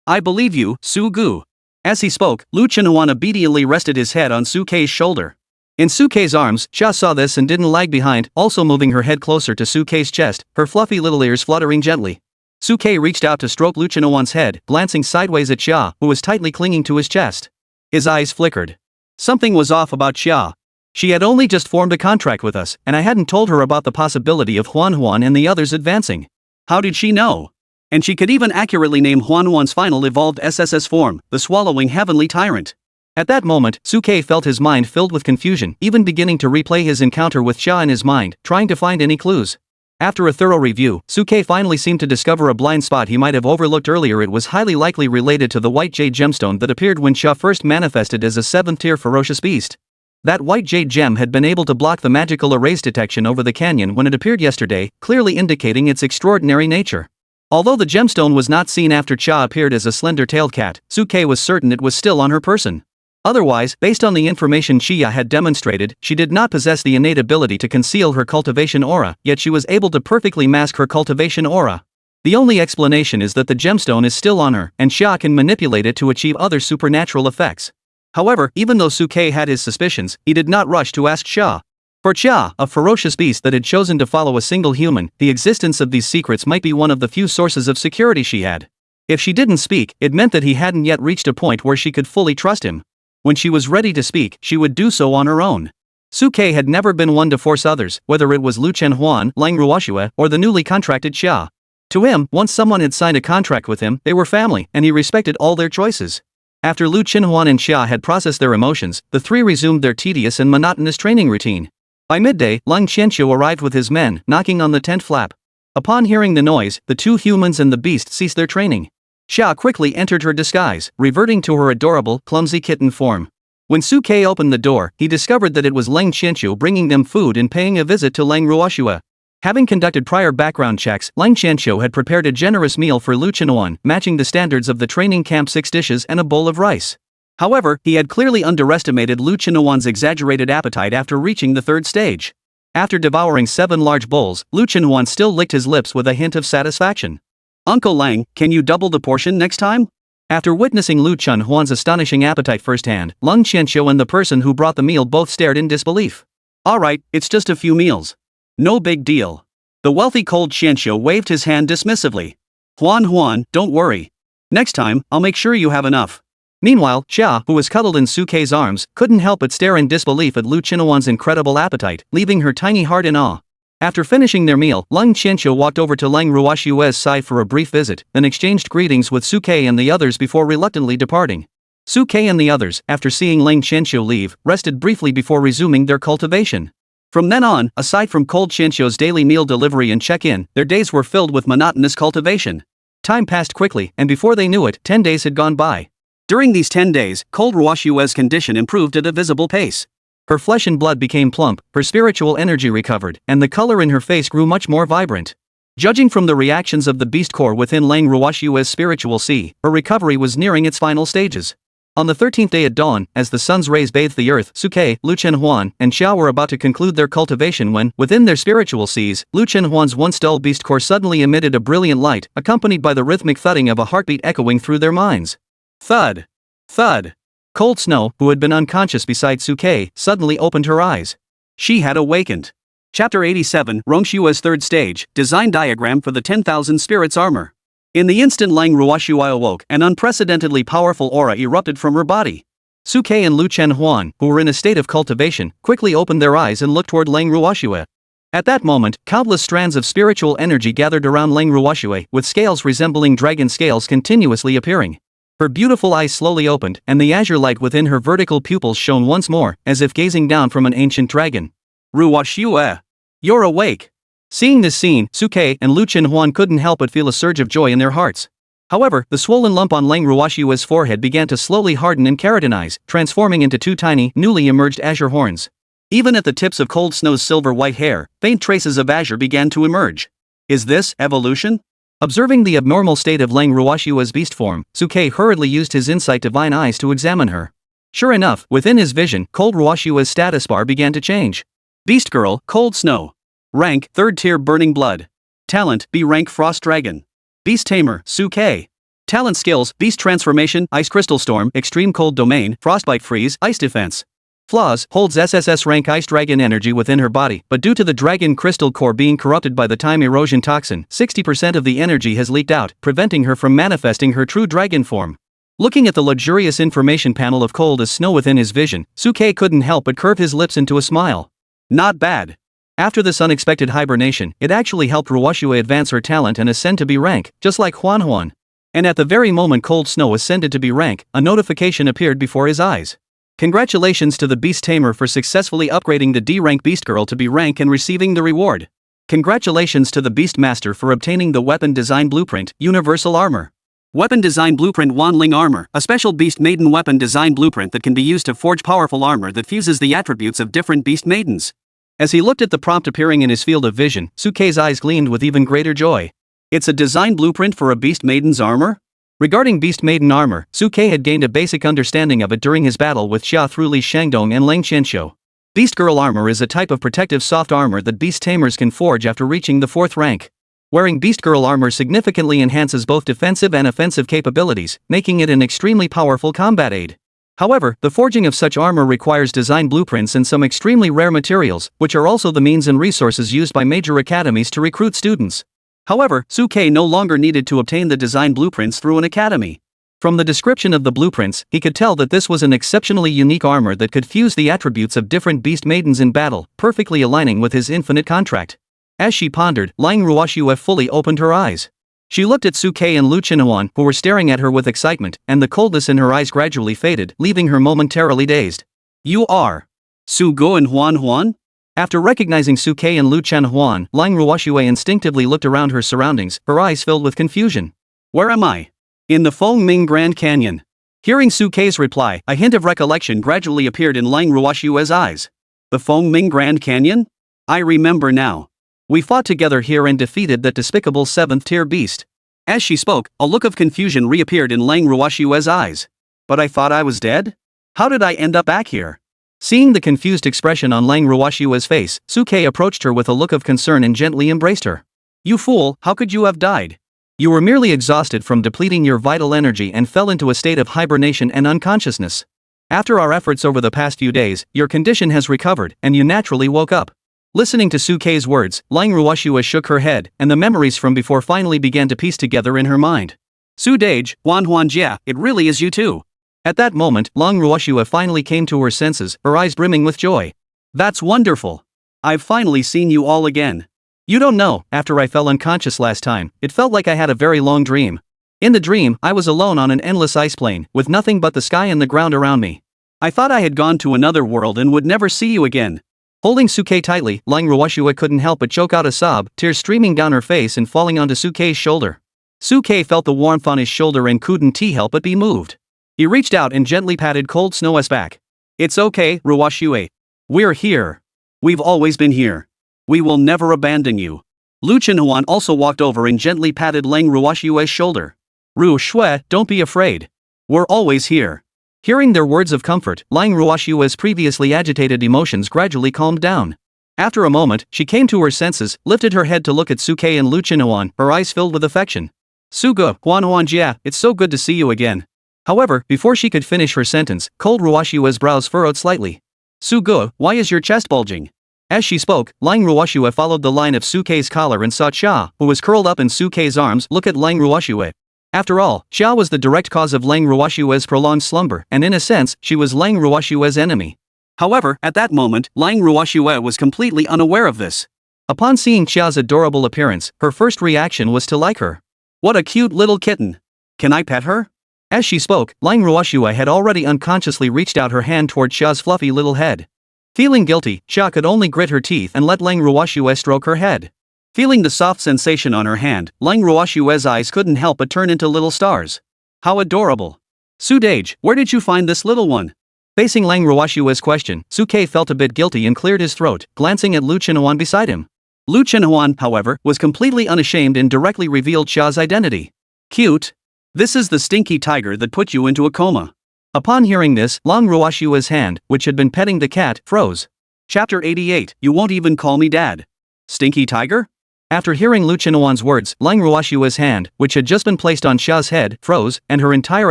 I believe you, Su Gu. As he spoke, Lu Chenhuan obediently rested his head on Suke's shoulder. In Suke's arms, Xia saw this and didn't lag behind, also moving her head closer to Suke's chest, her fluffy little ears fluttering gently. Suke reached out to stroke Lu Chenhuan's head, glancing sideways at Xia, who was tightly clinging to his chest. His eyes flickered. Something was off about Xia. She had only just formed a contract with us, and I hadn't told her about the possibility of Huan and the others advancing. How did she know? And she could even accurately name Huan's final evolved SSS form, the swallowing heavenly tyrant. At that moment, Suke felt his mind filled with confusion, even beginning to replay his encounter with Xia in his mind, trying to find any clues. After a thorough review, Suke finally seemed to discover a blind spot he might have overlooked earlier. It was highly likely related to the white jade gemstone that appeared when Xia first manifested as a 7th-tier ferocious beast. That white jade gem had been able to block the magical arrays detection over the canyon when it appeared yesterday, clearly indicating its extraordinary nature. Although the gemstone was not seen after Xia appeared as a slender-tailed cat, Suke was certain it was still on her person. Otherwise, based on the information Xia had demonstrated, she did not possess the innate ability to conceal her cultivation aura, yet she was able to perfectly mask her cultivation aura. The only explanation is that the gemstone is still on her, and Xia can manipulate it to achieve other supernatural effects. However, even though Suke had his suspicions, he did not rush to ask Xia. For Xia, a ferocious beast that had chosen to follow a single human, the existence of these secrets might be one of the few sources of security she had. If she didn't speak, it meant that he hadn't yet reached a point where she could fully trust him. When she was ready to speak, she would do so on her own. Suke had never been one to force others, whether it was Lu Chenhuan, Lang Ruoxue, or the newly contracted Xia. To him, once someone had signed a contract with him, they were family, and he respected all their choices. After Lu Chenhuan and Xia had processed their emotions, the three resumed their tedious and monotonous training routine. By midday, Leng Qianqiu arrived with his men, knocking on the tent flap. Upon hearing the noise, the two humans and the beast ceased their training. Xia quickly entered her disguise, reverting to her adorable, clumsy kitten form. When Suke opened the door, he discovered that it was Leng Qianqiu bringing them food and paying a visit to Lang Ruoxue. Having conducted prior background checks, Leng Qianqiu had prepared a generous meal for Lu Chenhuan, matching the standards of the training camp: 6 dishes and a bowl of rice. However, he had clearly underestimated Lu Chenhuan's exaggerated appetite after reaching the 3rd stage. After devouring 7 large bowls, Lu Chenhuan still licked his lips with a hint of satisfaction. Uncle Lang, can you double the portion next time? After witnessing Lu Chenhuan's astonishing appetite firsthand, Leng Qianqiu and the person who brought the meal both stared in disbelief. Alright, it's just a few meals. No big deal. The wealthy cold Qianqiu waved his hand dismissively. Huan, don't worry. Next time, I'll make sure you have enough. Meanwhile, Xia, who was cuddled in Suke's arms, couldn't help but stare in disbelief at Lu Chenhuan's incredible appetite, leaving her tiny heart in awe. After finishing their meal, Leng Qianqiu walked over to Lang Ruoxue's side for a brief visit, then exchanged greetings with Suke and the others before reluctantly departing. Suke and the others, after seeing Leng Qianqiu leave, rested briefly before resuming their cultivation. From then on, aside from cold Qianqiu's daily meal delivery and check-in, their days were filled with monotonous cultivation. Time passed quickly, and before they knew it, 10 days had gone by. During these 10 days, cold Ruoxue's condition improved at a visible pace. Her flesh and blood became plump, her spiritual energy recovered, and the color in her face grew much more vibrant. Judging from the reactions of the beast core within Lang Ruoxue's spiritual sea, her recovery was nearing its final stages. On the 13th day at dawn, as the sun's rays bathed the earth, Suke, Lu Chenhuan, and Xia were about to conclude their cultivation when, within their spiritual seas, Lu Chenhuan's once dull beast core suddenly emitted a brilliant light, accompanied by the rhythmic thudding of a heartbeat echoing through their minds. Thud! Thud! Cold Snow, who had been unconscious beside Suke, suddenly opened her eyes. She had awakened. Chapter 87, Rongshua's 3rd stage, Design Diagram for the 10,000 Spirits Armor. In the instant Lang Ruoxue awoke, an unprecedentedly powerful aura erupted from her body. Suke and Lu Chenhuan, who were in a state of cultivation, quickly opened their eyes and looked toward Lang Ruoxue. At that moment, countless strands of spiritual energy gathered around Lang Ruoxue, with scales resembling dragon scales continuously appearing. Her beautiful eyes slowly opened, and the azure light within her vertical pupils shone once more, as if gazing down from an ancient dragon. Ruoxue! You're awake! Seeing this scene, Suke and Lu Chenhuan couldn't help but feel a surge of joy in their hearts. However, the swollen lump on Lang Ruoxue's forehead began to slowly harden and keratinize, transforming into 2 tiny, newly emerged azure horns. Even at the tips of Cold Snow's silver-white hair, faint traces of azure began to emerge. Is this evolution? Observing the abnormal state of Lang Ruoxue's beast form, Suke hurriedly used his insight divine eyes to examine her. Sure enough, within his vision, Cold Ruoxue's status bar began to change. Beast Girl, Cold Snow. Rank, 3rd tier Burning Blood. Talent, B rank Frost Dragon. Beast Tamer, Suke. Talent skills, Beast Transformation, Ice Crystal Storm, Extreme Cold Domain, Frostbite Freeze, Ice Defense. Flaws, holds SSS-Rank Ice Dragon energy within her body, but due to the Dragon Crystal core being corrupted by the Time Erosion Toxin, 60% of the energy has leaked out, preventing her from manifesting her true dragon form. Looking at the luxurious information panel of cold as snow within his vision, Suke couldn't help but curve his lips into a smile. Not bad. After this unexpected hibernation, it actually helped Ruwashue advance her talent and ascend to B-rank, just like Huan. And at the very moment Cold Snow ascended to B-rank, a notification appeared before his eyes. Congratulations to the Beast Tamer for successfully upgrading the D-rank Beast Girl to B-rank and receiving the reward. Congratulations to the Beast Master for obtaining the Weapon Design Blueprint, Universal Armor. Weapon Design Blueprint Wanling Armor, a special Beast Maiden weapon design blueprint that can be used to forge powerful armor that fuses the attributes of different Beast Maidens. As he looked at the prompt appearing in his field of vision, Suke's eyes gleamed with even greater joy. It's a design blueprint for a Beast Maiden's armor? Regarding Beast Maiden armor, Suke had gained a basic understanding of it during his battle with Xia through Li Shangdong and Lang Qianxiu. Beast Girl armor is a type of protective soft armor that Beast Tamers can forge after reaching the 4th rank. Wearing Beast Girl armor significantly enhances both defensive and offensive capabilities, making it an extremely powerful combat aid. However, the forging of such armor requires design blueprints and some extremely rare materials, which are also the means and resources used by major academies to recruit students. However, Suke no longer needed to obtain the design blueprints through an academy. From the description of the blueprints, he could tell that this was an exceptionally unique armor that could fuse the attributes of different Beast Maidens in battle, perfectly aligning with his infinite contract. As she pondered, Lang Ruoxue fully opened her eyes. She looked at Suke and Lu Qinhuan, who were staring at her with excitement, and the coldness in her eyes gradually faded, leaving her momentarily dazed. You are Su Go and Huan? After recognizing Suke and Lu Qinhuan, Lang Ruoxue instinctively looked around her surroundings, her eyes filled with confusion. Where am I? In the Fengming Grand Canyon. Hearing Suke's reply, a hint of recollection gradually appeared in Lang Ruoxue's eyes. The Fengming Grand Canyon? I remember now. We fought together here and defeated that despicable 7th-tier beast. As she spoke, a look of confusion reappeared in Lang Ruoxue's eyes. But I thought I was dead? How did I end up back here? Seeing the confused expression on Lang Ruoxue's face, Suke approached her with a look of concern and gently embraced her. You fool, how could you have died? You were merely exhausted from depleting your vital energy and fell into a state of hibernation and unconsciousness. After our efforts over the past few days, your condition has recovered, and you naturally woke up. Listening to Suke's words, Lang Ruoxue shook her head, and the memories from before finally began to piece together in her mind. Su Dage, Huanjia, it really is you too. At that moment, Lang Ruoxue finally came to her senses, her eyes brimming with joy. That's wonderful. I've finally seen you all again. You don't know, after I fell unconscious last time, it felt like I had a very long dream. In the dream, I was alone on an endless ice plain, with nothing but the sky and the ground around me. I thought I had gone to another world and would never see you again. Holding Suke tightly, Lang Ruoxue couldn't help but choke out a sob, tears streaming down her face and falling onto Suke's shoulder. Suke felt the warmth on his shoulder and couldn't help but be moved. He reached out and gently patted Cold Snow's back. It's okay, Ruoxue. We're here. We've always been here. We will never abandon you. Lu Qinhuan also walked over and gently patted Lang Ruoxue's shoulder. Ruoxue, don't be afraid. We're always here. Hearing their words of comfort, Lang Ruoxue's previously agitated emotions gradually calmed down. After a moment, she came to her senses, lifted her head to look at Suke and Lu Qinhuan, her eyes filled with affection. Suge, Huanjia, it's so good to see you again. However, before she could finish her sentence, Cold Ruoxue's brows furrowed slightly. Suge, why is your chest bulging? As she spoke, Lang Ruoxue followed the line of Suke's collar and saw Xia, who was curled up in Suke's arms, look at Lang Ruoxue. After all, Xia was the direct cause of Lang Ruoxue's prolonged slumber, and in a sense, she was Lang Ruoxue's enemy. However, at that moment, Lang Ruoxue was completely unaware of this. Upon seeing Xia's adorable appearance, her first reaction was to like her. What a cute little kitten. Can I pet her? As she spoke, Lang Ruoxue had already unconsciously reached out her hand toward Xia's fluffy little head. Feeling guilty, Xia could only grit her teeth and let Lang Ruoxue stroke her head. Feeling the soft sensation on her hand, Lang Ruoxue's eyes couldn't help but turn into little stars. How adorable. Su Dage, where did you find this little one? Facing Lang Ruoxue's question, Suke felt a bit guilty and cleared his throat, glancing at Lu Qinhuan beside him. Lu Qinhuan, however, was completely unashamed and directly revealed Xia's identity. Cute. This is the stinky tiger that put you into a coma. Upon hearing this, Lang Ruoxue's hand, which had been petting the cat, froze. Chapter 88, You Won't Even Call Me Dad. Stinky tiger? After hearing Lu Qinhuan's words, Lang Ruoxue's hand, which had just been placed on Xia's head, froze, and her entire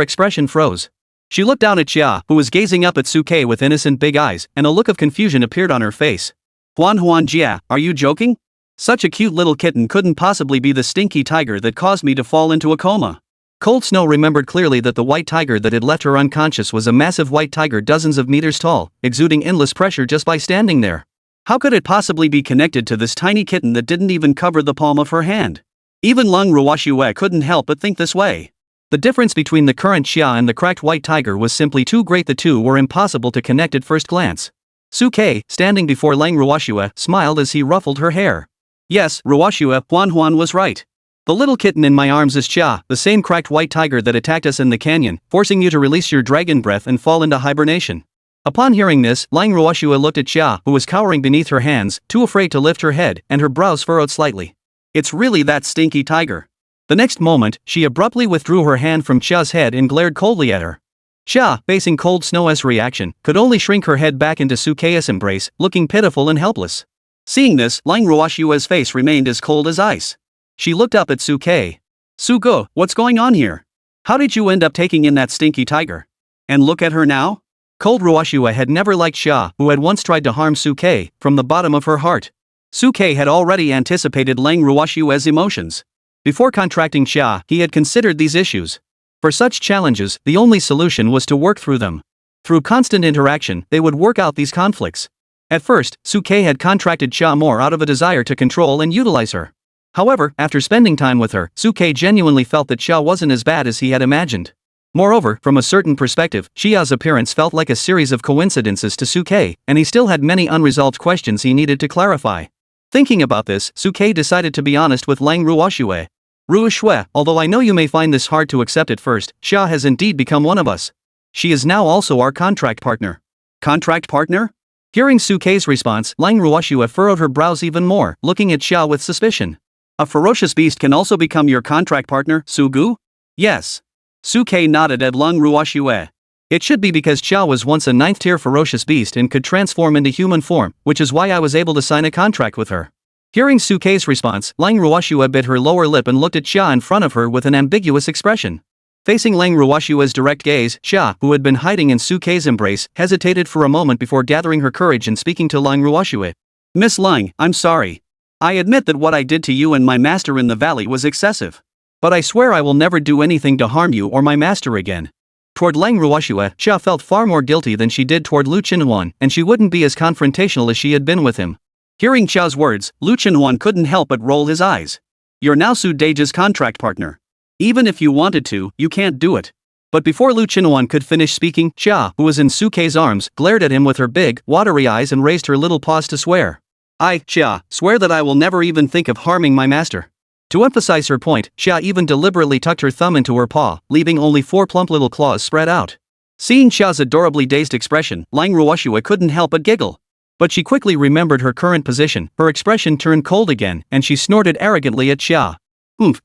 expression froze. She looked down at Xia, who was gazing up at Suke with innocent big eyes, and a look of confusion appeared on her face. Huanjia, are you joking? Such a cute little kitten couldn't possibly be the stinky tiger that caused me to fall into a coma. Cold Snow remembered clearly that the white tiger that had left her unconscious was a massive white tiger dozens of meters tall, exuding endless pressure just by standing there. How could it possibly be connected to this tiny kitten that didn't even cover the palm of her hand? Even Lung Ruoxue couldn't help but think this way. The difference between the current Xia and the cracked white tiger was simply too great. The two were impossible to connect at first glance. Suke, standing before Lang Ruoxue, smiled as he ruffled her hair. Yes, Ruoxue, Huan was right. The little kitten in my arms is Xia, the same cracked white tiger that attacked us in the canyon, forcing you to release your dragon breath and fall into hibernation. Upon hearing this, Lang Ruoxue looked at Xia, who was cowering beneath her hands, too afraid to lift her head, and her brows furrowed slightly. It's really that stinky tiger. The next moment, she abruptly withdrew her hand from Xia's head and glared coldly at her. Xia, facing Cold Snow's reaction, could only shrink her head back into Suke's embrace, looking pitiful and helpless. Seeing this, Lang Ruoxue's face remained as cold as ice. She looked up at Suke. Sugo, what's going on here? How did you end up taking in that stinky tiger? And look at her now? Cold Ruoxue had never liked Xia, who had once tried to harm Suke, from the bottom of her heart. Suke had already anticipated Lang Ruoxue's emotions. Before contracting Xia, he had considered these issues. For such challenges, the only solution was to work through them. Through constant interaction, they would work out these conflicts. At first, Suke had contracted Xia more out of a desire to control and utilize her. However, after spending time with her, Suke genuinely felt that Xia wasn't as bad as he had imagined. Moreover, from a certain perspective, Xia's appearance felt like a series of coincidences to Suke, and he still had many unresolved questions he needed to clarify. Thinking about this, Suke decided to be honest with Lang Ruoxue. Ruoxue, although I know you may find this hard to accept at first, Xia has indeed become one of us. She is now also our contract partner. Contract partner? Hearing Suke's response, Lang Ruoxue furrowed her brows even more, looking at Xia with suspicion. A ferocious beast can also become your contract partner, Sugu? Yes. Suke nodded at Lang Ruoxue. It should be because Xia was once a 9th-tier ferocious beast and could transform into human form, which is why I was able to sign a contract with her. Hearing Suke's response, Lang Ruoxue bit her lower lip and looked at Xia in front of her with an ambiguous expression. Facing Lang Ruoxue's direct gaze, Xia, who had been hiding in Suke's embrace, hesitated for a moment before gathering her courage and speaking to Lang Ruoxue. Miss Lang, I'm sorry. I admit that what I did to you and my master in the valley was excessive. But I swear I will never do anything to harm you or my master again. Toward Lang Ruoxue, Xia felt far more guilty than she did toward Lu Qinhuan, and she wouldn't be as confrontational as she had been with him. Hearing Xia's words, Lu Qinhuan couldn't help but roll his eyes. You're now Su Deji's contract partner. Even if you wanted to, you can't do it. But before Lu Qinhuan could finish speaking, Xia, who was in Suke's arms, glared at him with her big, watery eyes and raised her little paws to swear. I, Xia, swear that I will never even think of harming my master. To emphasize her point, Xia even deliberately tucked her thumb into her paw, leaving only 4 plump little claws spread out. Seeing Xia's adorably dazed expression, Lang Ruoxue couldn't help but giggle. But she quickly remembered her current position, her expression turned cold again, and she snorted arrogantly at Xia.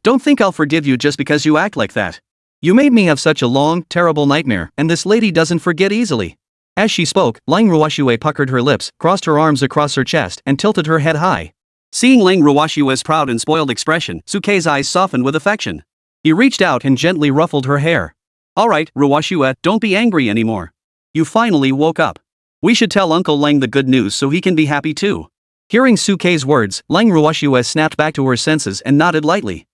Don't think I'll forgive you just because you act like that. You made me have such a long, terrible nightmare, and this lady doesn't forget easily. As she spoke, Lang Ruoxue puckered her lips, crossed her arms across her chest, and tilted her head high. Seeing Lang Ruoxue's proud and spoiled expression, Suke's eyes softened with affection. He reached out and gently ruffled her hair. Alright, Ruoxue, don't be angry anymore. You finally woke up. We should tell Uncle Lang the good news so he can be happy too. Hearing Suke's words, Lang Ruoxue snapped back to her senses and nodded lightly.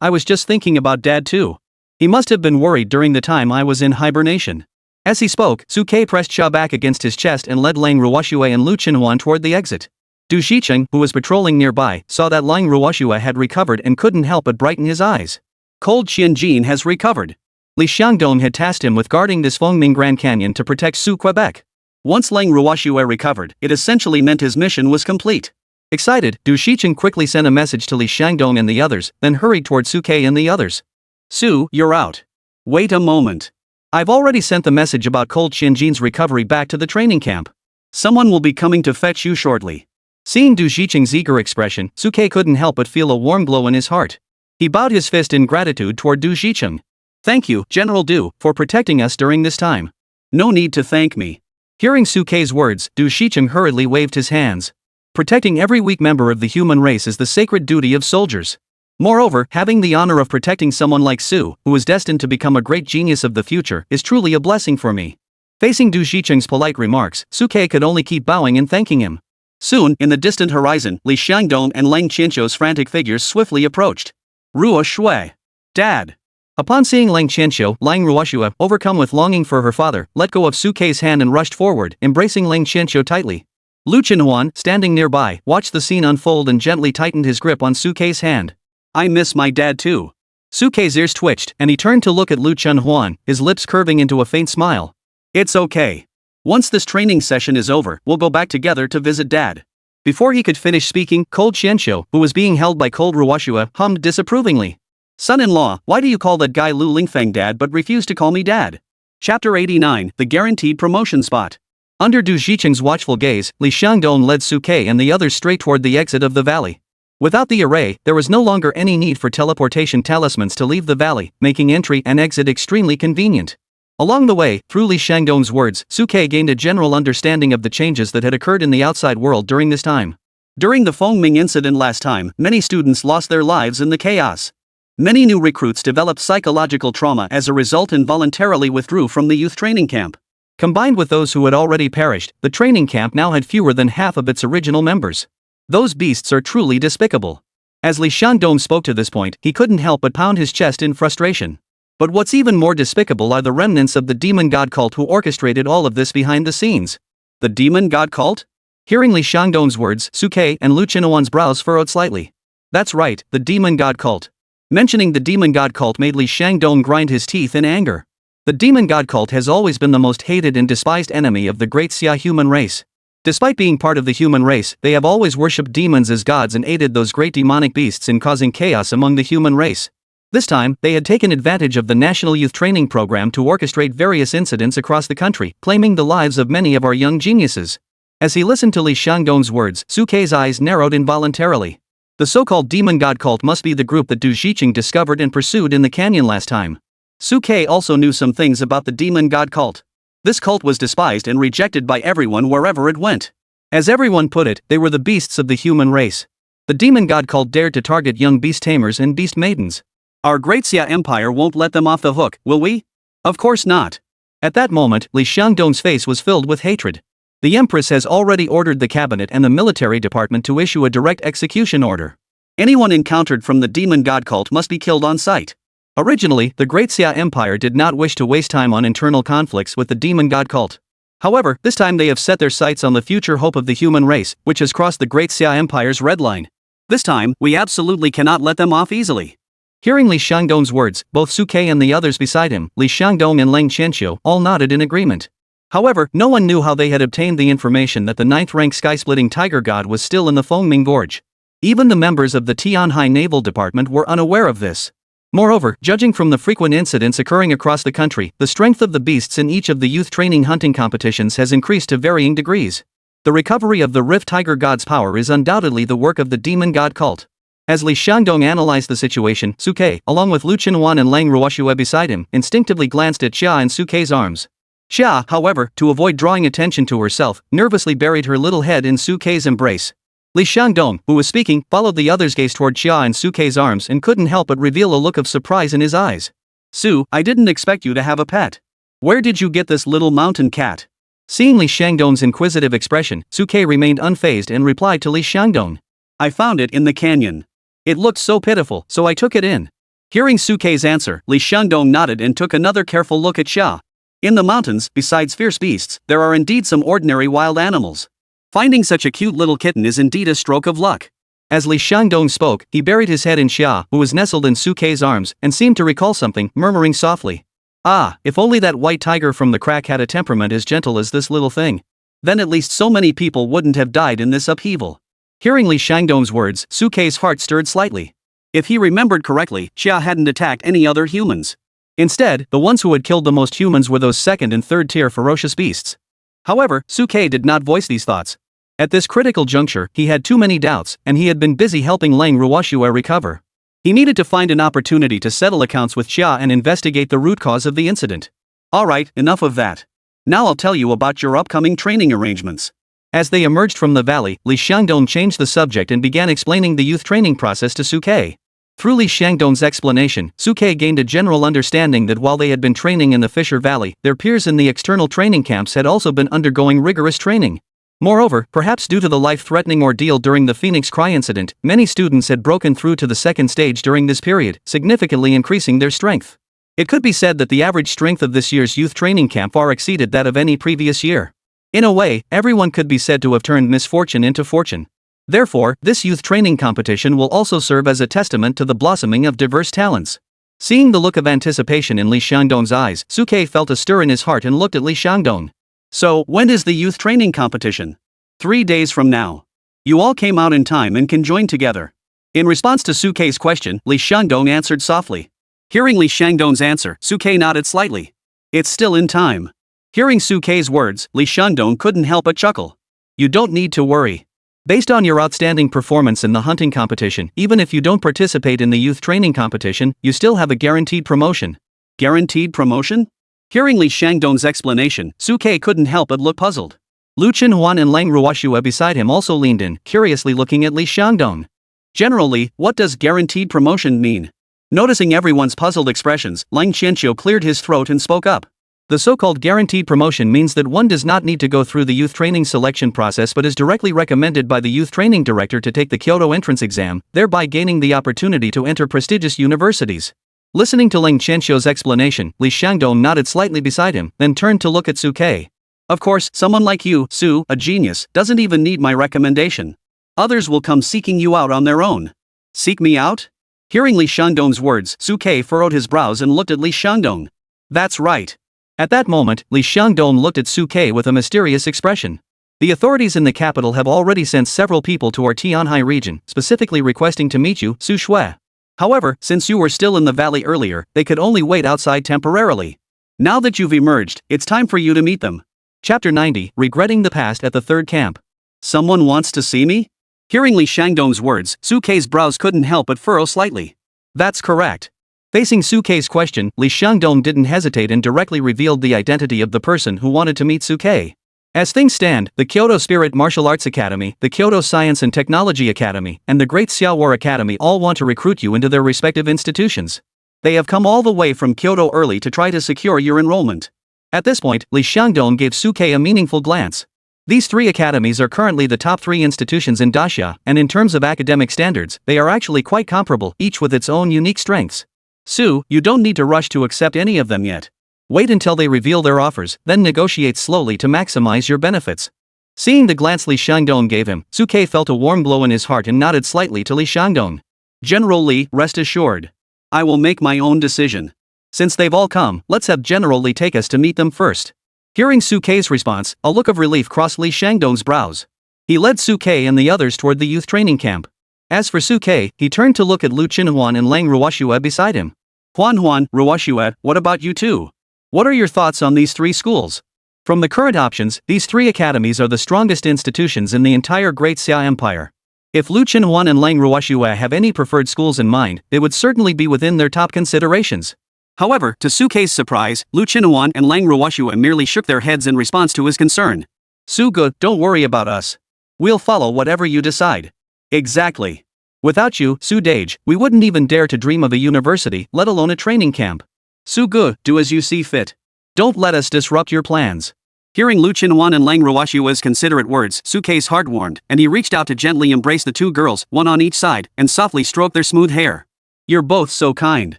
I was just thinking about Dad too. He must have been worried during the time I was in hibernation. As he spoke, Suke pressed Xia back against his chest and led Lang Ruoxue and Lu Qinhuan toward the exit. Du Xicheng, who was patrolling nearby, saw that Lang Ruoxue had recovered and couldn't help but brighten his eyes. Cold Qianjin has recovered. Li Xiangdong had tasked him with guarding this Fengming Grand Canyon to protect Su Quebec. Once Lang Ruoxue recovered, it essentially meant his mission was complete. Excited, Du Xicheng quickly sent a message to Li Xiangdong and the others, then hurried toward Suke and the others. Su, you're out. Wait a moment. I've already sent the message about Cold Qianjin's recovery back to the training camp. Someone will be coming to fetch you shortly. Seeing Du Xicheng's eager expression, Suke couldn't help but feel a warm glow in his heart. He bowed his fist in gratitude toward Du Xicheng. Thank you, General Du, for protecting us during this time. No need to thank me. Hearing Suke's words, Du Xicheng hurriedly waved his hands. Protecting every weak member of the human race is the sacred duty of soldiers. Moreover, having the honor of protecting someone like Su, who is destined to become a great genius of the future, is truly a blessing for me. Facing Du Xicheng's polite remarks, Suke could only keep bowing and thanking him. Soon, in the distant horizon, Li Xiangdong and Lang Qianqiu's frantic figures swiftly approached. Ruoxue. Dad. Upon seeing Lang Qianxiu, Lang Ruoxue, overcome with longing for her father, let go of Su-Kei's hand and rushed forward, embracing Lang Qianxiu tightly. Lu Chenhuan, standing nearby, watched the scene unfold and gently tightened his grip on Su-Kei's hand. I miss my dad too. Su-Kei's ears twitched, and he turned to look at Lu Chenhuan, his lips curving into a faint smile. It's okay. Once this training session is over, we'll go back together to visit dad. Before he could finish speaking, Cold Qianxiu, who was being held by Cold Ruoxue, hummed disapprovingly. Son-in-law, why do you call that guy Lu Lingfeng dad but refuse to call me dad? Chapter 89, The Guaranteed Promotion Spot. Under Du Xiqing's watchful gaze, Li Xiangdong led Su-Kei and the others straight toward the exit of the valley. Without the array, there was no longer any need for teleportation talismans to leave the valley, making entry and exit extremely convenient. Along the way, through Li Xiangdong's words, Su-Kei gained a general understanding of the changes that had occurred in the outside world during this time. During the Fengming incident last time, many students lost their lives in the chaos. Many new recruits developed psychological trauma as a result and voluntarily withdrew from the youth training camp. Combined with those who had already perished, the training camp now had fewer than half of its original members. Those beasts are truly despicable. As Li Xiangdong spoke to this point, he couldn't help but pound his chest in frustration. But what's even more despicable are the remnants of the demon god cult who orchestrated all of this behind the scenes. The demon god cult? Hearing Li Xiangdong's words, Su-Kei and Lu Chenhuan's brows furrowed slightly. That's right, the demon god cult. Mentioning the demon god cult made Li Xiangdong grind his teeth in anger. The demon god cult has always been the most hated and despised enemy of the great Xia human race. Despite being part of the human race, they have always worshipped demons as gods and aided those great demonic beasts in causing chaos among the human race. This time, they had taken advantage of the National Youth Training Program to orchestrate various incidents across the country, claiming the lives of many of our young geniuses. As he listened to Li Xiangdong's words, Su-Kei's eyes narrowed involuntarily. The so-called demon god cult must be the group that Du Xiqing discovered and pursued in the canyon last time. Su-Kei also knew some things about the demon god cult. This cult was despised and rejected by everyone wherever it went. As everyone put it, they were the beasts of the human race. The demon god cult dared to target young beast tamers and beast maidens. Our great Xia Empire won't let them off the hook, will we? Of course not. At that moment, Li Xiangdong's face was filled with hatred. The Empress has already ordered the cabinet and the military department to issue a direct execution order. Anyone encountered from the demon god cult must be killed on sight. Originally, the Great Xia Empire did not wish to waste time on internal conflicts with the demon god cult. However, this time they have set their sights on the future hope of the human race, which has crossed the Great Xia Empire's red line. This time, we absolutely cannot let them off easily. Hearing Li Xiangdong's words, both Su-Kei and the others beside him, Li Xiangdong and Lang Qianxiu, all nodded in agreement. However, no one knew how they had obtained the information that the 9th-rank sky-splitting tiger god was still in the Fengming Gorge. Even the members of the Tianhai Naval Department were unaware of this. Moreover, judging from the frequent incidents occurring across the country, the strength of the beasts in each of the youth training hunting competitions has increased to varying degrees. The recovery of the Rift Tiger God's power is undoubtedly the work of the demon god cult. As Li Xiangdong analyzed the situation, Su-Kei, along with Lu Chenhuan and Lang Ruoxue beside him, instinctively glanced at Xia and Su-Kei's arms. Xia, however, to avoid drawing attention to herself, nervously buried her little head in Su-Kei's embrace. Li Xiangdong, who was speaking, followed the other's gaze toward Xia and Su-Kei's arms and couldn't help but reveal a look of surprise in his eyes. Su, I didn't expect you to have a pet. Where did you get this little mountain cat? Seeing Li Xiangdong's inquisitive expression, Su-Kei remained unfazed and replied to Li Xiangdong. I found it in the canyon. It looked so pitiful, so I took it in. Hearing Su-Kei's answer, Li Xiangdong nodded and took another careful look at Xia. In the mountains, besides fierce beasts, there are indeed some ordinary wild animals. Finding such a cute little kitten is indeed a stroke of luck. As Li Xiangdong spoke, he buried his head in Xia, who was nestled in Su-Kei's arms, and seemed to recall something, murmuring softly. Ah, if only that white tiger from the crack had a temperament as gentle as this little thing. Then at least so many people wouldn't have died in this upheaval. Hearing Li Xiangdong's words, Su-Kei's heart stirred slightly. If he remembered correctly, Xia hadn't attacked any other humans. Instead, the ones who had killed the most humans were those second and third tier ferocious beasts. However, Su-Kei did not voice these thoughts. At this critical juncture, he had too many doubts, and he had been busy helping Lang Ruoxue recover. He needed to find an opportunity to settle accounts with Xia and investigate the root cause of the incident. Alright, enough of that. Now I'll tell you about your upcoming training arrangements. As they emerged from the valley, Li Xiangdong changed the subject and began explaining the youth training process to Su-Kei. Through Li Xiangdong's explanation, Su-Kei gained a general understanding that while they had been training in the Fisher Valley, their peers in the external training camps had also been undergoing rigorous training. Moreover, perhaps due to the life-threatening ordeal during the Phoenix Cry incident, many students had broken through to the second stage during this period, significantly increasing their strength. It could be said that the average strength of this year's youth training camp far exceeded that of any previous year. In a way, everyone could be said to have turned misfortune into fortune. Therefore, this youth training competition will also serve as a testament to the blossoming of diverse talents. Seeing the look of anticipation in Li Xiangdong's eyes, Suke felt a stir in his heart and looked at Li Xiangdong. So, when is the youth training competition? 3 days from now. You all came out in time and can join together. In response to Suke's question, Li Xiangdong answered softly. Hearing Li Xiangdong's answer, Suke nodded slightly. It's still in time. Hearing Suke's words, Li Xiangdong couldn't help but chuckle. You don't need to worry. Based on your outstanding performance in the hunting competition, even if you don't participate in the youth training competition, you still have a guaranteed promotion. Guaranteed promotion? Hearing Li Xiangdong's explanation, Suke couldn't help but look puzzled. Lu Chenhuan and Lang Ruoxue beside him also leaned in, curiously looking at Li Xiangdong. Generally, what does guaranteed promotion mean? Noticing everyone's puzzled expressions, Lang Qianqiu cleared his throat and spoke up. The so-called guaranteed promotion means that one does not need to go through the youth training selection process but is directly recommended by the youth training director to take the Kyoto entrance exam, thereby gaining the opportunity to enter prestigious universities. Listening to Lang Qianqiu's explanation, Li Xiangdong nodded slightly beside him, then turned to look at Suke. Of course, someone like you, Su, a genius, doesn't even need my recommendation. Others will come seeking you out on their own. Seek me out? Hearing Li Xiangdong's words, Suke furrowed his brows and looked at Li Xiangdong. That's right. At that moment, Li Xiangdong looked at Suke with a mysterious expression. The authorities in the capital have already sent several people to our Tianhai region, specifically requesting to meet you, Su Shui. However, since you were still in the valley earlier, they could only wait outside temporarily. Now that you've emerged, it's time for you to meet them. Chapter 90, Regretting the Past at the Third Camp. Someone wants to see me? Hearing Li Xiangdong's words, Suke's brows couldn't help but furrow slightly. That's correct. Facing Suke's question, Li Xiangdong didn't hesitate and directly revealed the identity of the person who wanted to meet Suke. As things stand, the Kyoto Spirit Martial Arts Academy, the Kyoto Science and Technology Academy, and the Great Xiaowar Academy all want to recruit you into their respective institutions. They have come all the way from Kyoto early to try to secure your enrollment. At this point, Li Xiangdong gave Suke a meaningful glance. These 3 academies are currently the top 3 institutions in Daxia, and in terms of academic standards, they are actually quite comparable, each with its own unique strengths. Su, you don't need to rush to accept any of them yet. Wait until they reveal their offers, then negotiate slowly to maximize your benefits. Seeing the glance Li Xiangdong gave him, Suke felt a warm glow in his heart and nodded slightly to Li Xiangdong. General Li, rest assured. I will make my own decision. Since they've all come, let's have General Li take us to meet them first. Hearing Suke's response, a look of relief crossed Li Xiangdong's brows. He led Suke and the others toward the youth training camp. As for Suke, he turned to look at Lu Chenhuan and Lang Ruoxue beside him. Huan, Ruoxue, what about you two? What are your thoughts on these 3 schools? From the current options, these 3 academies are the strongest institutions in the entire Great Xia Empire. If Lu Chenhuan and Lang Ruoxue have any preferred schools in mind, they would certainly be within their top considerations. However, to Suke's surprise, Lu Chenhuan and Lang Ruoxue merely shook their heads in response to his concern. Suge, don't worry about us. We'll follow whatever you decide. Exactly. Without you, Su Dage, we wouldn't even dare to dream of a university, let alone a training camp. Suge, do as you see fit. Don't let us disrupt your plans. Hearing Lu Chenhuan and Lang Ruoxue's considerate words, Suke's heart warmed, and he reached out to gently embrace the 2 girls, one on each side, and softly stroke their smooth hair. You're both so kind.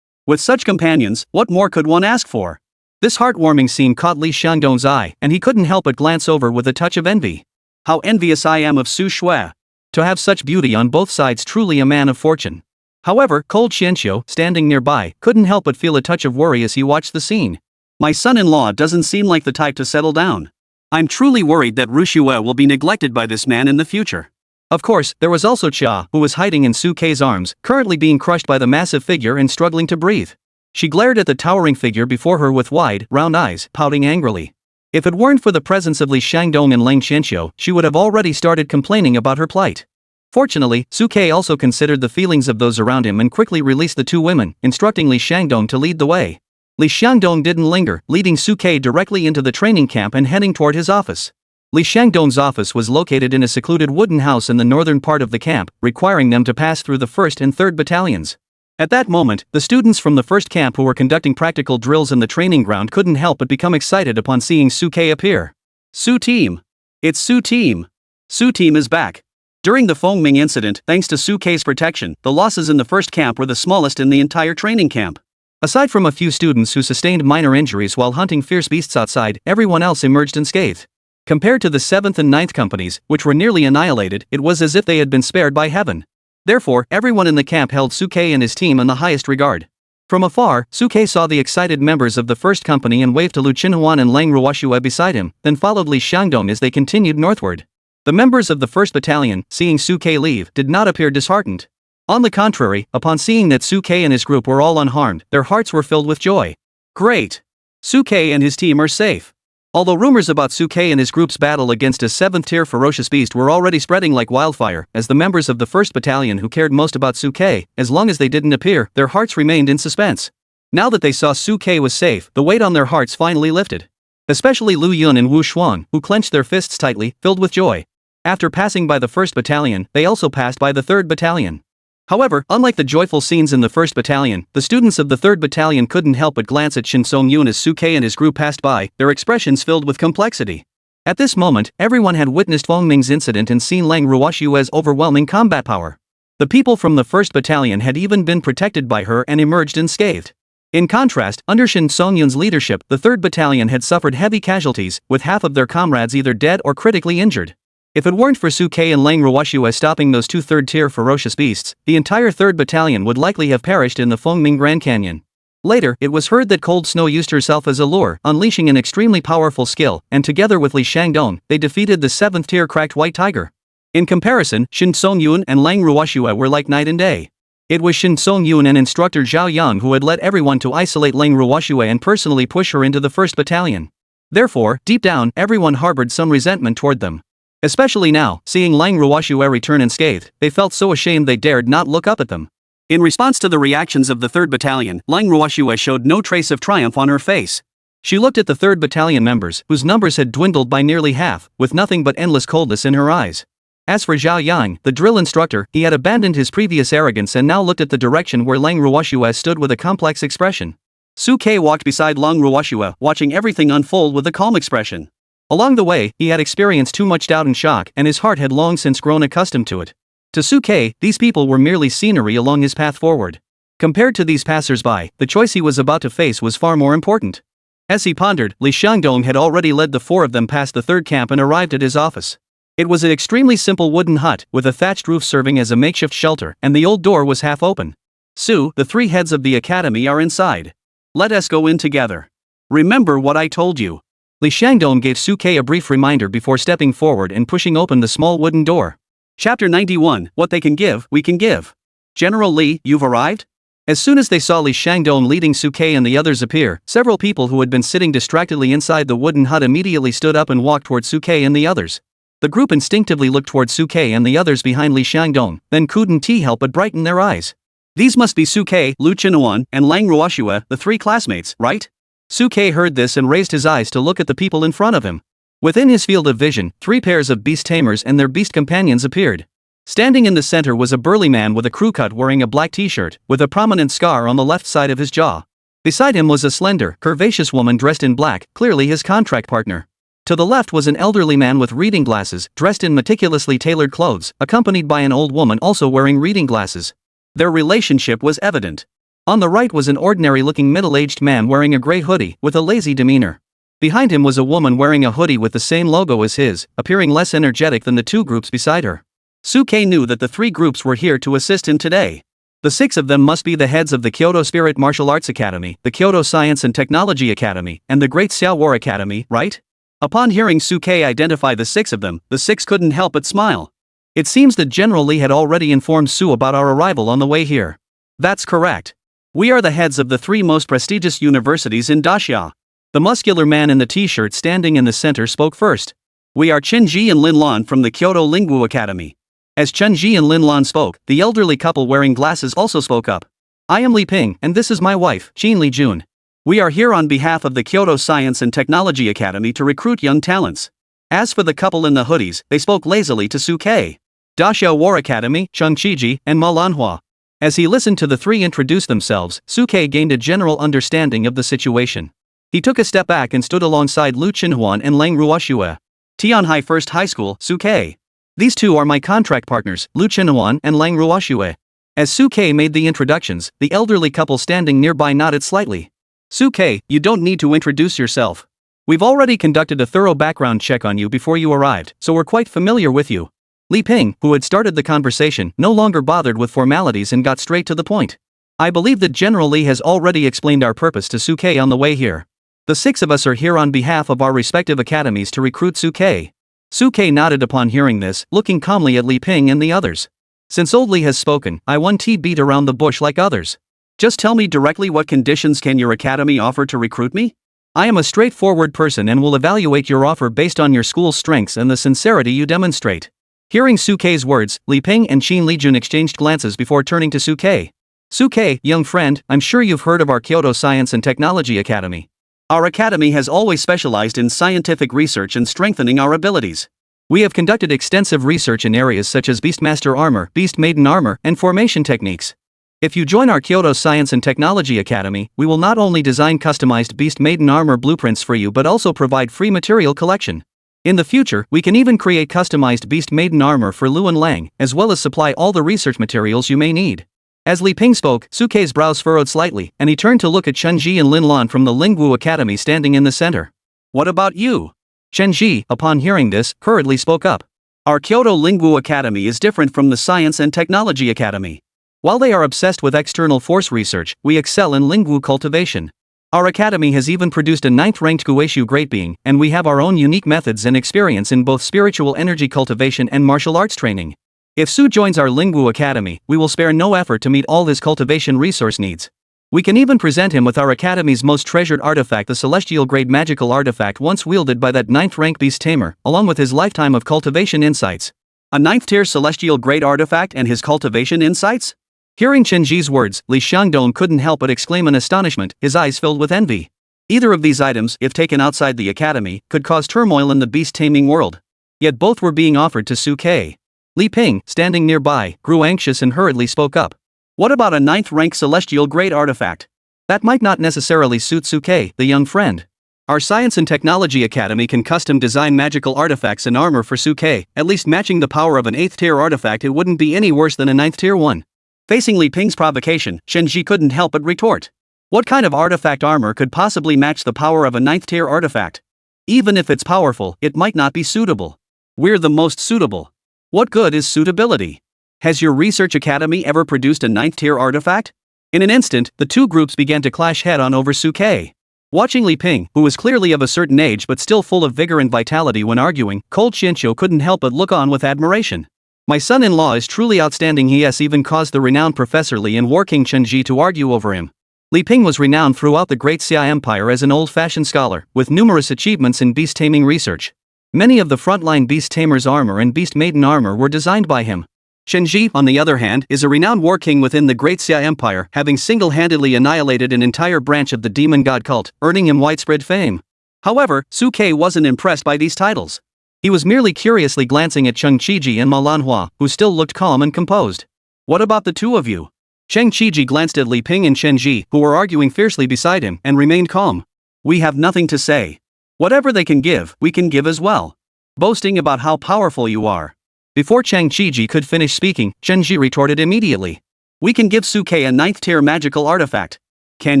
With such companions, what more could one ask for? This heartwarming scene caught Li Xiangdong's eye, and he couldn't help but glance over with a touch of envy. How envious I am of Su Shui. To have such beauty on both sides, truly a man of fortune. However, Cold Qianqiu, standing nearby, couldn't help but feel a touch of worry as he watched the scene. My son-in-law doesn't seem like the type to settle down. I'm truly worried that Ruoxue will be neglected by this man in the future. Of course, there was also Chia, who was hiding in Suke's arms, currently being crushed by the massive figure and struggling to breathe. She glared at the towering figure before her with wide, round eyes, pouting angrily. If it weren't for the presence of Li Xiangdong and Lang Qianqiu, she would have already started complaining about her plight. Fortunately, Suke also considered the feelings of those around him and quickly released the 2 women, instructing Li Xiangdong to lead the way. Li Xiangdong didn't linger, leading Suke directly into the training camp and heading toward his office. Li Xiangdong's office was located in a secluded wooden house in the northern part of the camp, requiring them to pass through the 1st and 3rd battalions. At that moment, the students from the 1st camp who were conducting practical drills in the training ground couldn't help but become excited upon seeing Suke appear. Su Team. It's Su Team. Su Team is back. During the Fengming incident, thanks to Suke's protection, the losses in the 1st camp were the smallest in the entire training camp. Aside from a few students who sustained minor injuries while hunting fierce beasts outside, everyone else emerged unscathed. Compared to the 7th and 9th companies, which were nearly annihilated, it was as if they had been spared by heaven. Therefore, everyone in the camp held Suke and his team in the highest regard. From afar, Suke saw the excited members of the first company and waved to Lu Qinhuan and Lang Ruoxue beside him, then followed Li Xiangdong as they continued northward. The members of the 1st Battalion, seeing Suke leave, did not appear disheartened. On the contrary, upon seeing that Suke and his group were all unharmed, their hearts were filled with joy. Great! Suke and his team are safe. Although rumors about Suke and his group's battle against a 7th-tier ferocious beast were already spreading like wildfire, as the members of the 1st Battalion who cared most about Suke, as long as they didn't appear, their hearts remained in suspense. Now that they saw Suke was safe, the weight on their hearts finally lifted. Especially Lu Yun and Wu Xuan, who clenched their fists tightly, filled with joy. After passing by the 1st Battalion, they also passed by the 3rd Battalion. However, unlike the joyful scenes in the 1st Battalion, the students of the 3rd Battalion couldn't help but glance at Shin Song-yoon as Suke and his group passed by, their expressions filled with complexity. At this moment, everyone had witnessed Feng Ming's incident and seen Lang Ruoxue's overwhelming combat power. The people from the 1st Battalion had even been protected by her and emerged unscathed. In contrast, under Shin Song-yoon's leadership, the 3rd Battalion had suffered heavy casualties, with half of their comrades either dead or critically injured. If it weren't for Suke and Lang Ruoxue stopping those two 3rd-tier ferocious beasts, the entire 3rd Battalion would likely have perished in the Fengming Grand Canyon. Later, it was heard that Cold Snow used herself as a lure, unleashing an extremely powerful skill, and together with Li Xiangdong, they defeated the 7th-tier cracked white tiger. In comparison, Shin Song-yoon and Lang Ruoxue were like night and day. It was Shin Song-yoon and instructor Zhao Yang who had led everyone to isolate Lang Ruoxue and personally push her into the 1st Battalion. Therefore, deep down, everyone harbored some resentment toward them. Especially now, seeing Lang Ruoxue return unscathed, they felt so ashamed they dared not look up at them. In response to the reactions of the 3rd Battalion, Lang Ruoxue showed no trace of triumph on her face. She looked at the 3rd Battalion members, whose numbers had dwindled by nearly half, with nothing but endless coldness in her eyes. As for Zhao Yang, the drill instructor, he had abandoned his previous arrogance and now looked at the direction where Lang Ruoxue stood with a complex expression. Suke walked beside Lang Ruoxue, watching everything unfold with a calm expression. Along the way, he had experienced too much doubt and shock, and his heart had long since grown accustomed to it. To Suke, these people were merely scenery along his path forward. Compared to these passers-by, the choice he was about to face was far more important. As he pondered, Li Xiangdong had already led the 4 of them past the 3rd camp and arrived at his office. It was an extremely simple wooden hut, with a thatched roof serving as a makeshift shelter, and the old door was half open. "Su, the 3 heads of the academy are inside. Let us go in together. Remember what I told you." Li Xiangdong gave Suke a brief reminder before stepping forward and pushing open the small wooden door. Chapter 91, What They Can Give, We Can Give. General Li, you've arrived? As soon as they saw Li Xiangdong leading Suke and the others appear, several people who had been sitting distractedly inside the wooden hut immediately stood up and walked toward Suke and the others. The group instinctively looked toward Suke and the others behind Li Xiangdong, then couldn't help but brighten their eyes. These must be Suke, Lu Qinhuan, and Lang Ruoxue, the 3 classmates, right? Suke heard this and raised his eyes to look at the people in front of him. Within his field of vision, 3 pairs of beast tamers and their beast companions appeared. Standing in the center was a burly man with a crew cut wearing a black t-shirt, with a prominent scar on the left side of his jaw. Beside him was a slender, curvaceous woman dressed in black, clearly his contract partner. To the left was an elderly man with reading glasses, dressed in meticulously tailored clothes, accompanied by an old woman also wearing reading glasses. Their relationship was evident. On the right was an ordinary-looking middle-aged man wearing a gray hoodie, with a lazy demeanor. Behind him was a woman wearing a hoodie with the same logo as his, appearing less energetic than the 2 groups beside her. Suke knew that the 3 groups were here to assist him today. The 6 of them must be the heads of the Kyoto Spirit Martial Arts Academy, the Kyoto Science and Technology Academy, and the Great Xiao War Academy, right? Upon hearing Suke identify the 6 of them, the 6 couldn't help but smile. It seems that General Li had already informed Su about our arrival on the way here. That's correct. We are the heads of the 3 most prestigious universities in Daxia. The muscular man in the t-shirt standing in the center spoke first. We are Chen Ji and Lin Lan from the Kyoto Lingwu Academy. As Chen Ji and Lin Lan spoke, the elderly couple wearing glasses also spoke up. I am Li Ping, and this is my wife, Qin Li Jun. We are here on behalf of the Kyoto Science and Technology Academy to recruit young talents. As for the couple in the hoodies, they spoke lazily to Suke. Daxia War Academy, Chengqiji, and Manhwa. As he listened to the 3 introduce themselves, Suke gained a general understanding of the situation. He took a step back and stood alongside Lu Qinhuan and Lang Ruoxue. Tianhai First High School, Suke. These 2 are my contract partners, Lu Qinhuan and Lang Ruoxue. As Suke made the introductions, the elderly couple standing nearby nodded slightly. Suke, you don't need to introduce yourself. We've already conducted a thorough background check on you before you arrived, so we're quite familiar with you. Li Ping, who had started the conversation, no longer bothered with formalities and got straight to the point. I believe that General Li has already explained our purpose to Suke on the way here. The 6 of us are here on behalf of our respective academies to recruit Suke. Suke nodded upon hearing this, looking calmly at Li Ping and the others. Since old Li has spoken, I won't beat around the bush like others. Just tell me directly, what conditions can your academy offer to recruit me? I am a straightforward person and will evaluate your offer based on your school's strengths and the sincerity you demonstrate. Hearing Suke's words, Li Ping and Qin Lijun exchanged glances before turning to Suke. Suke, young friend, I'm sure you've heard of our Kyoto Science and Technology Academy. Our academy has always specialized in scientific research and strengthening our abilities. We have conducted extensive research in areas such as Beastmaster armor, Beast Maiden armor, and formation techniques. If you join our Kyoto Science and Technology Academy, we will not only design customized Beast Maiden armor blueprints for you but also provide free material collection. In the future, we can even create customized Beast Maiden armor for Luan Lang, as well as supply all the research materials you may need. As Li Ping spoke, Suke's brows furrowed slightly, and he turned to look at Chenji and Lin Lan from the Lingwu Academy standing in the center. What about you? Chenji, upon hearing this, hurriedly spoke up. Our Kyoto Lingwu Academy is different from the Science and Technology Academy. While they are obsessed with external force research, we excel in Lingwu cultivation. Our academy has even produced a 9th-ranked Guishu great being, and we have our own unique methods and experience in both spiritual energy cultivation and martial arts training. If Su joins our Lingwu Academy, we will spare no effort to meet all his cultivation resource needs. We can even present him with our academy's most treasured artifact, the celestial-grade magical artifact once wielded by that 9th-rank beast tamer, along with his lifetime of cultivation insights. A 9th-tier celestial-grade artifact and his cultivation insights? Hearing Chenji's words, Li Xiangdong couldn't help but exclaim in astonishment, his eyes filled with envy. Either of these items, if taken outside the academy, could cause turmoil in the beast-taming world. Yet both were being offered to Suke. Li Ping, standing nearby, grew anxious and hurriedly spoke up. What about a 9th-rank celestial-grade artifact? That might not necessarily suit Suke, the young friend. Our Science and Technology Academy can custom design magical artifacts and armor for Suke, at least matching the power of an 8th-tier artifact. It wouldn't be any worse than a 9th-tier one. Facing Li Ping's provocation, Chenji couldn't help but retort. What kind of artifact armor could possibly match the power of a 9th-tier artifact? Even if it's powerful, it might not be suitable. We're the most suitable. What good is suitability? Has your research academy ever produced a 9th-tier artifact? In an instant, the two groups began to clash head-on over Suke. Watching Li Ping, who was clearly of a certain age but still full of vigor and vitality when arguing, Cold Xianqiu couldn't help but look on with admiration. My son-in-law is truly outstanding. He has even caused the renowned Professor Li and War King Chenji to argue over him. Li Ping was renowned throughout the Great Xia Empire as an old-fashioned scholar, with numerous achievements in beast-taming research. Many of the frontline beast tamer's armor and beast maiden armor were designed by him. Chenji, on the other hand, is a renowned war king within the Great Xia Empire, having single-handedly annihilated an entire branch of the demon god cult, earning him widespread fame. However, Suke wasn't impressed by these titles. He was merely curiously glancing at Cheng Qiji and Manhwa, who still looked calm and composed. What about the two of you? Cheng Qiji glanced at Li Ping and Chenji, who were arguing fiercely beside him, and remained calm. We have nothing to say. Whatever they can give, we can give as well. Boasting about how powerful you are. Before Cheng Qiji could finish speaking, Chenji retorted immediately. We can give Suke a 9th-tier magical artifact. Can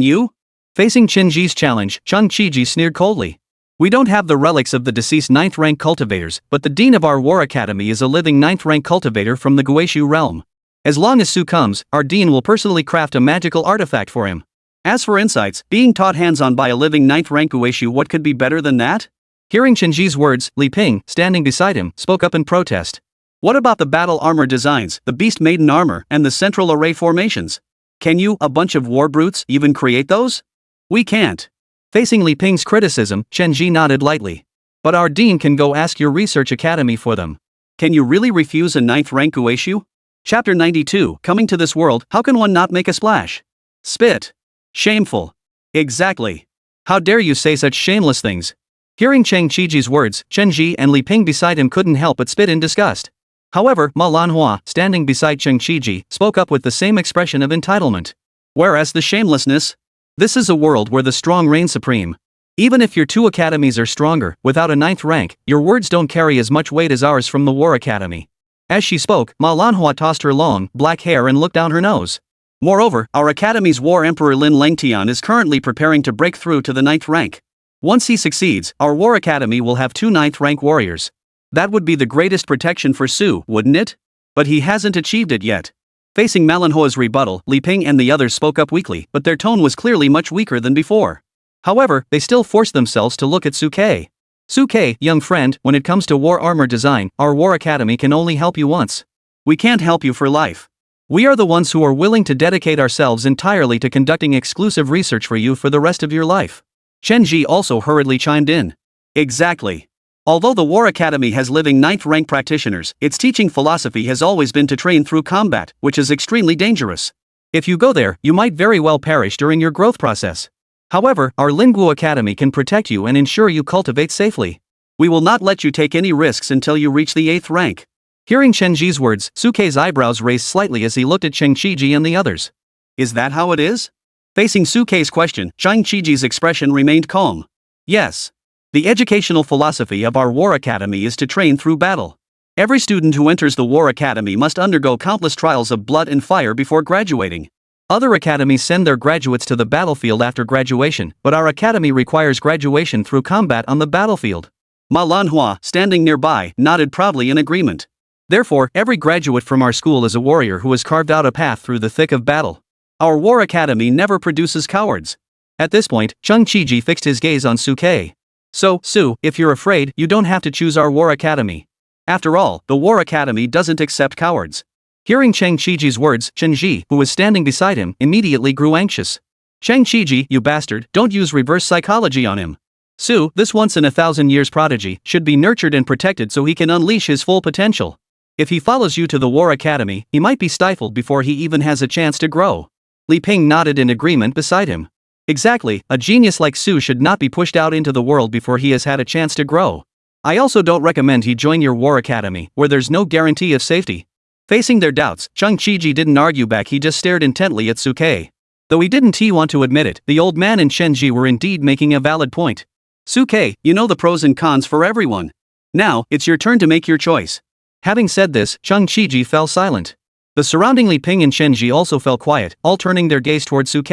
you? Facing Chenji's challenge, Cheng Qiji sneered coldly. We don't have the relics of the deceased 9th-rank cultivators, but the dean of our war academy is a living 9th-rank cultivator from the Guishu realm. As long as Su comes, our dean will personally craft a magical artifact for him. As for insights, being taught hands-on by a living 9th-rank Guishu, what could be better than that? Hearing Chenji's words, Li Ping, standing beside him, spoke up in protest. What about the battle armor designs, the beast maiden armor, and the central array formations? Can you, a bunch of war brutes, even create those? We can't. Facing Li Ping's criticism, Chenji nodded lightly. But our dean can go ask your research academy for them. Can you really refuse a 9th-rank Guishu? Chapter 92, Coming to this world, how can one not make a splash? Spit. Shameful. Exactly. How dare you say such shameless things? Hearing Cheng Qiji's words, Chenji and Li Ping beside him couldn't help but spit in disgust. However, Ma Lanhua, standing beside Cheng Qiji, spoke up with the same expression of entitlement. Whereas the shamelessness? This is a world where the strong reign supreme. Even if your two academies are stronger, without a 9th rank, your words don't carry as much weight as ours from the War Academy. As she spoke, Manhwa tossed her long, black hair and looked down her nose. Moreover, our academy's war emperor Lin Lengtian is currently preparing to break through to the 9th rank. Once he succeeds, our war academy will have 2 9th rank warriors. That would be the greatest protection for Su, wouldn't it? But he hasn't achieved it yet. Facing Manhwa's rebuttal, Li Ping and the others spoke up weakly, but their tone was clearly much weaker than before. However, they still forced themselves to look at Suke. Suke, young friend, when it comes to war armor design, our war academy can only help you once. We can't help you for life. We are the ones who are willing to dedicate ourselves entirely to conducting exclusive research for you for the rest of your life. Chen Ji also hurriedly chimed in. Exactly. Although the War Academy has living 9th rank practitioners, its teaching philosophy has always been to train through combat, which is extremely dangerous. If you go there, you might very well perish during your growth process. However, our Lingguo Academy can protect you and ensure you cultivate safely. We will not let you take any risks until you reach the 8th rank. Hearing Chen Ji's words, Suke's eyebrows raised slightly as he looked at Cheng Qiji and the others. Is that how it is? Facing Suke's question, Cheng Qiji's expression remained calm. Yes. The educational philosophy of our War Academy is to train through battle. Every student who enters the War Academy must undergo countless trials of blood and fire before graduating. Other academies send their graduates to the battlefield after graduation, but our academy requires graduation through combat on the battlefield. Ma Lanhua, standing nearby, nodded proudly in agreement. Therefore, every graduate from our school is a warrior who has carved out a path through the thick of battle. Our War Academy never produces cowards. At this point, Cheng Qiji fixed his gaze on Suke. So, Su, if you're afraid, you don't have to choose our War Academy. After all, the War Academy doesn't accept cowards. Hearing Cheng Qiji's words, Chen Ji, who was standing beside him, immediately grew anxious. Cheng Qiji, you bastard, don't use reverse psychology on him. Su, this once-in-a-thousand-years prodigy, should be nurtured and protected so he can unleash his full potential. If he follows you to the War Academy, he might be stifled before he even has a chance to grow. Li Ping nodded in agreement beside him. Exactly, a genius like Su should not be pushed out into the world before he has had a chance to grow. I also don't recommend he join your War Academy, where there's no guarantee of safety. Facing their doubts, Cheng Qiji didn't argue back, he just stared intently at Suke. Though he didn't want to admit it, the old man and Chen Ji were indeed making a valid point. Suke, you know the pros and cons for everyone. Now, it's your turn to make your choice. Having said this, Cheng Qiji fell silent. The surrounding Li Ping and Chen Ji also fell quiet, all turning their gaze toward Suke.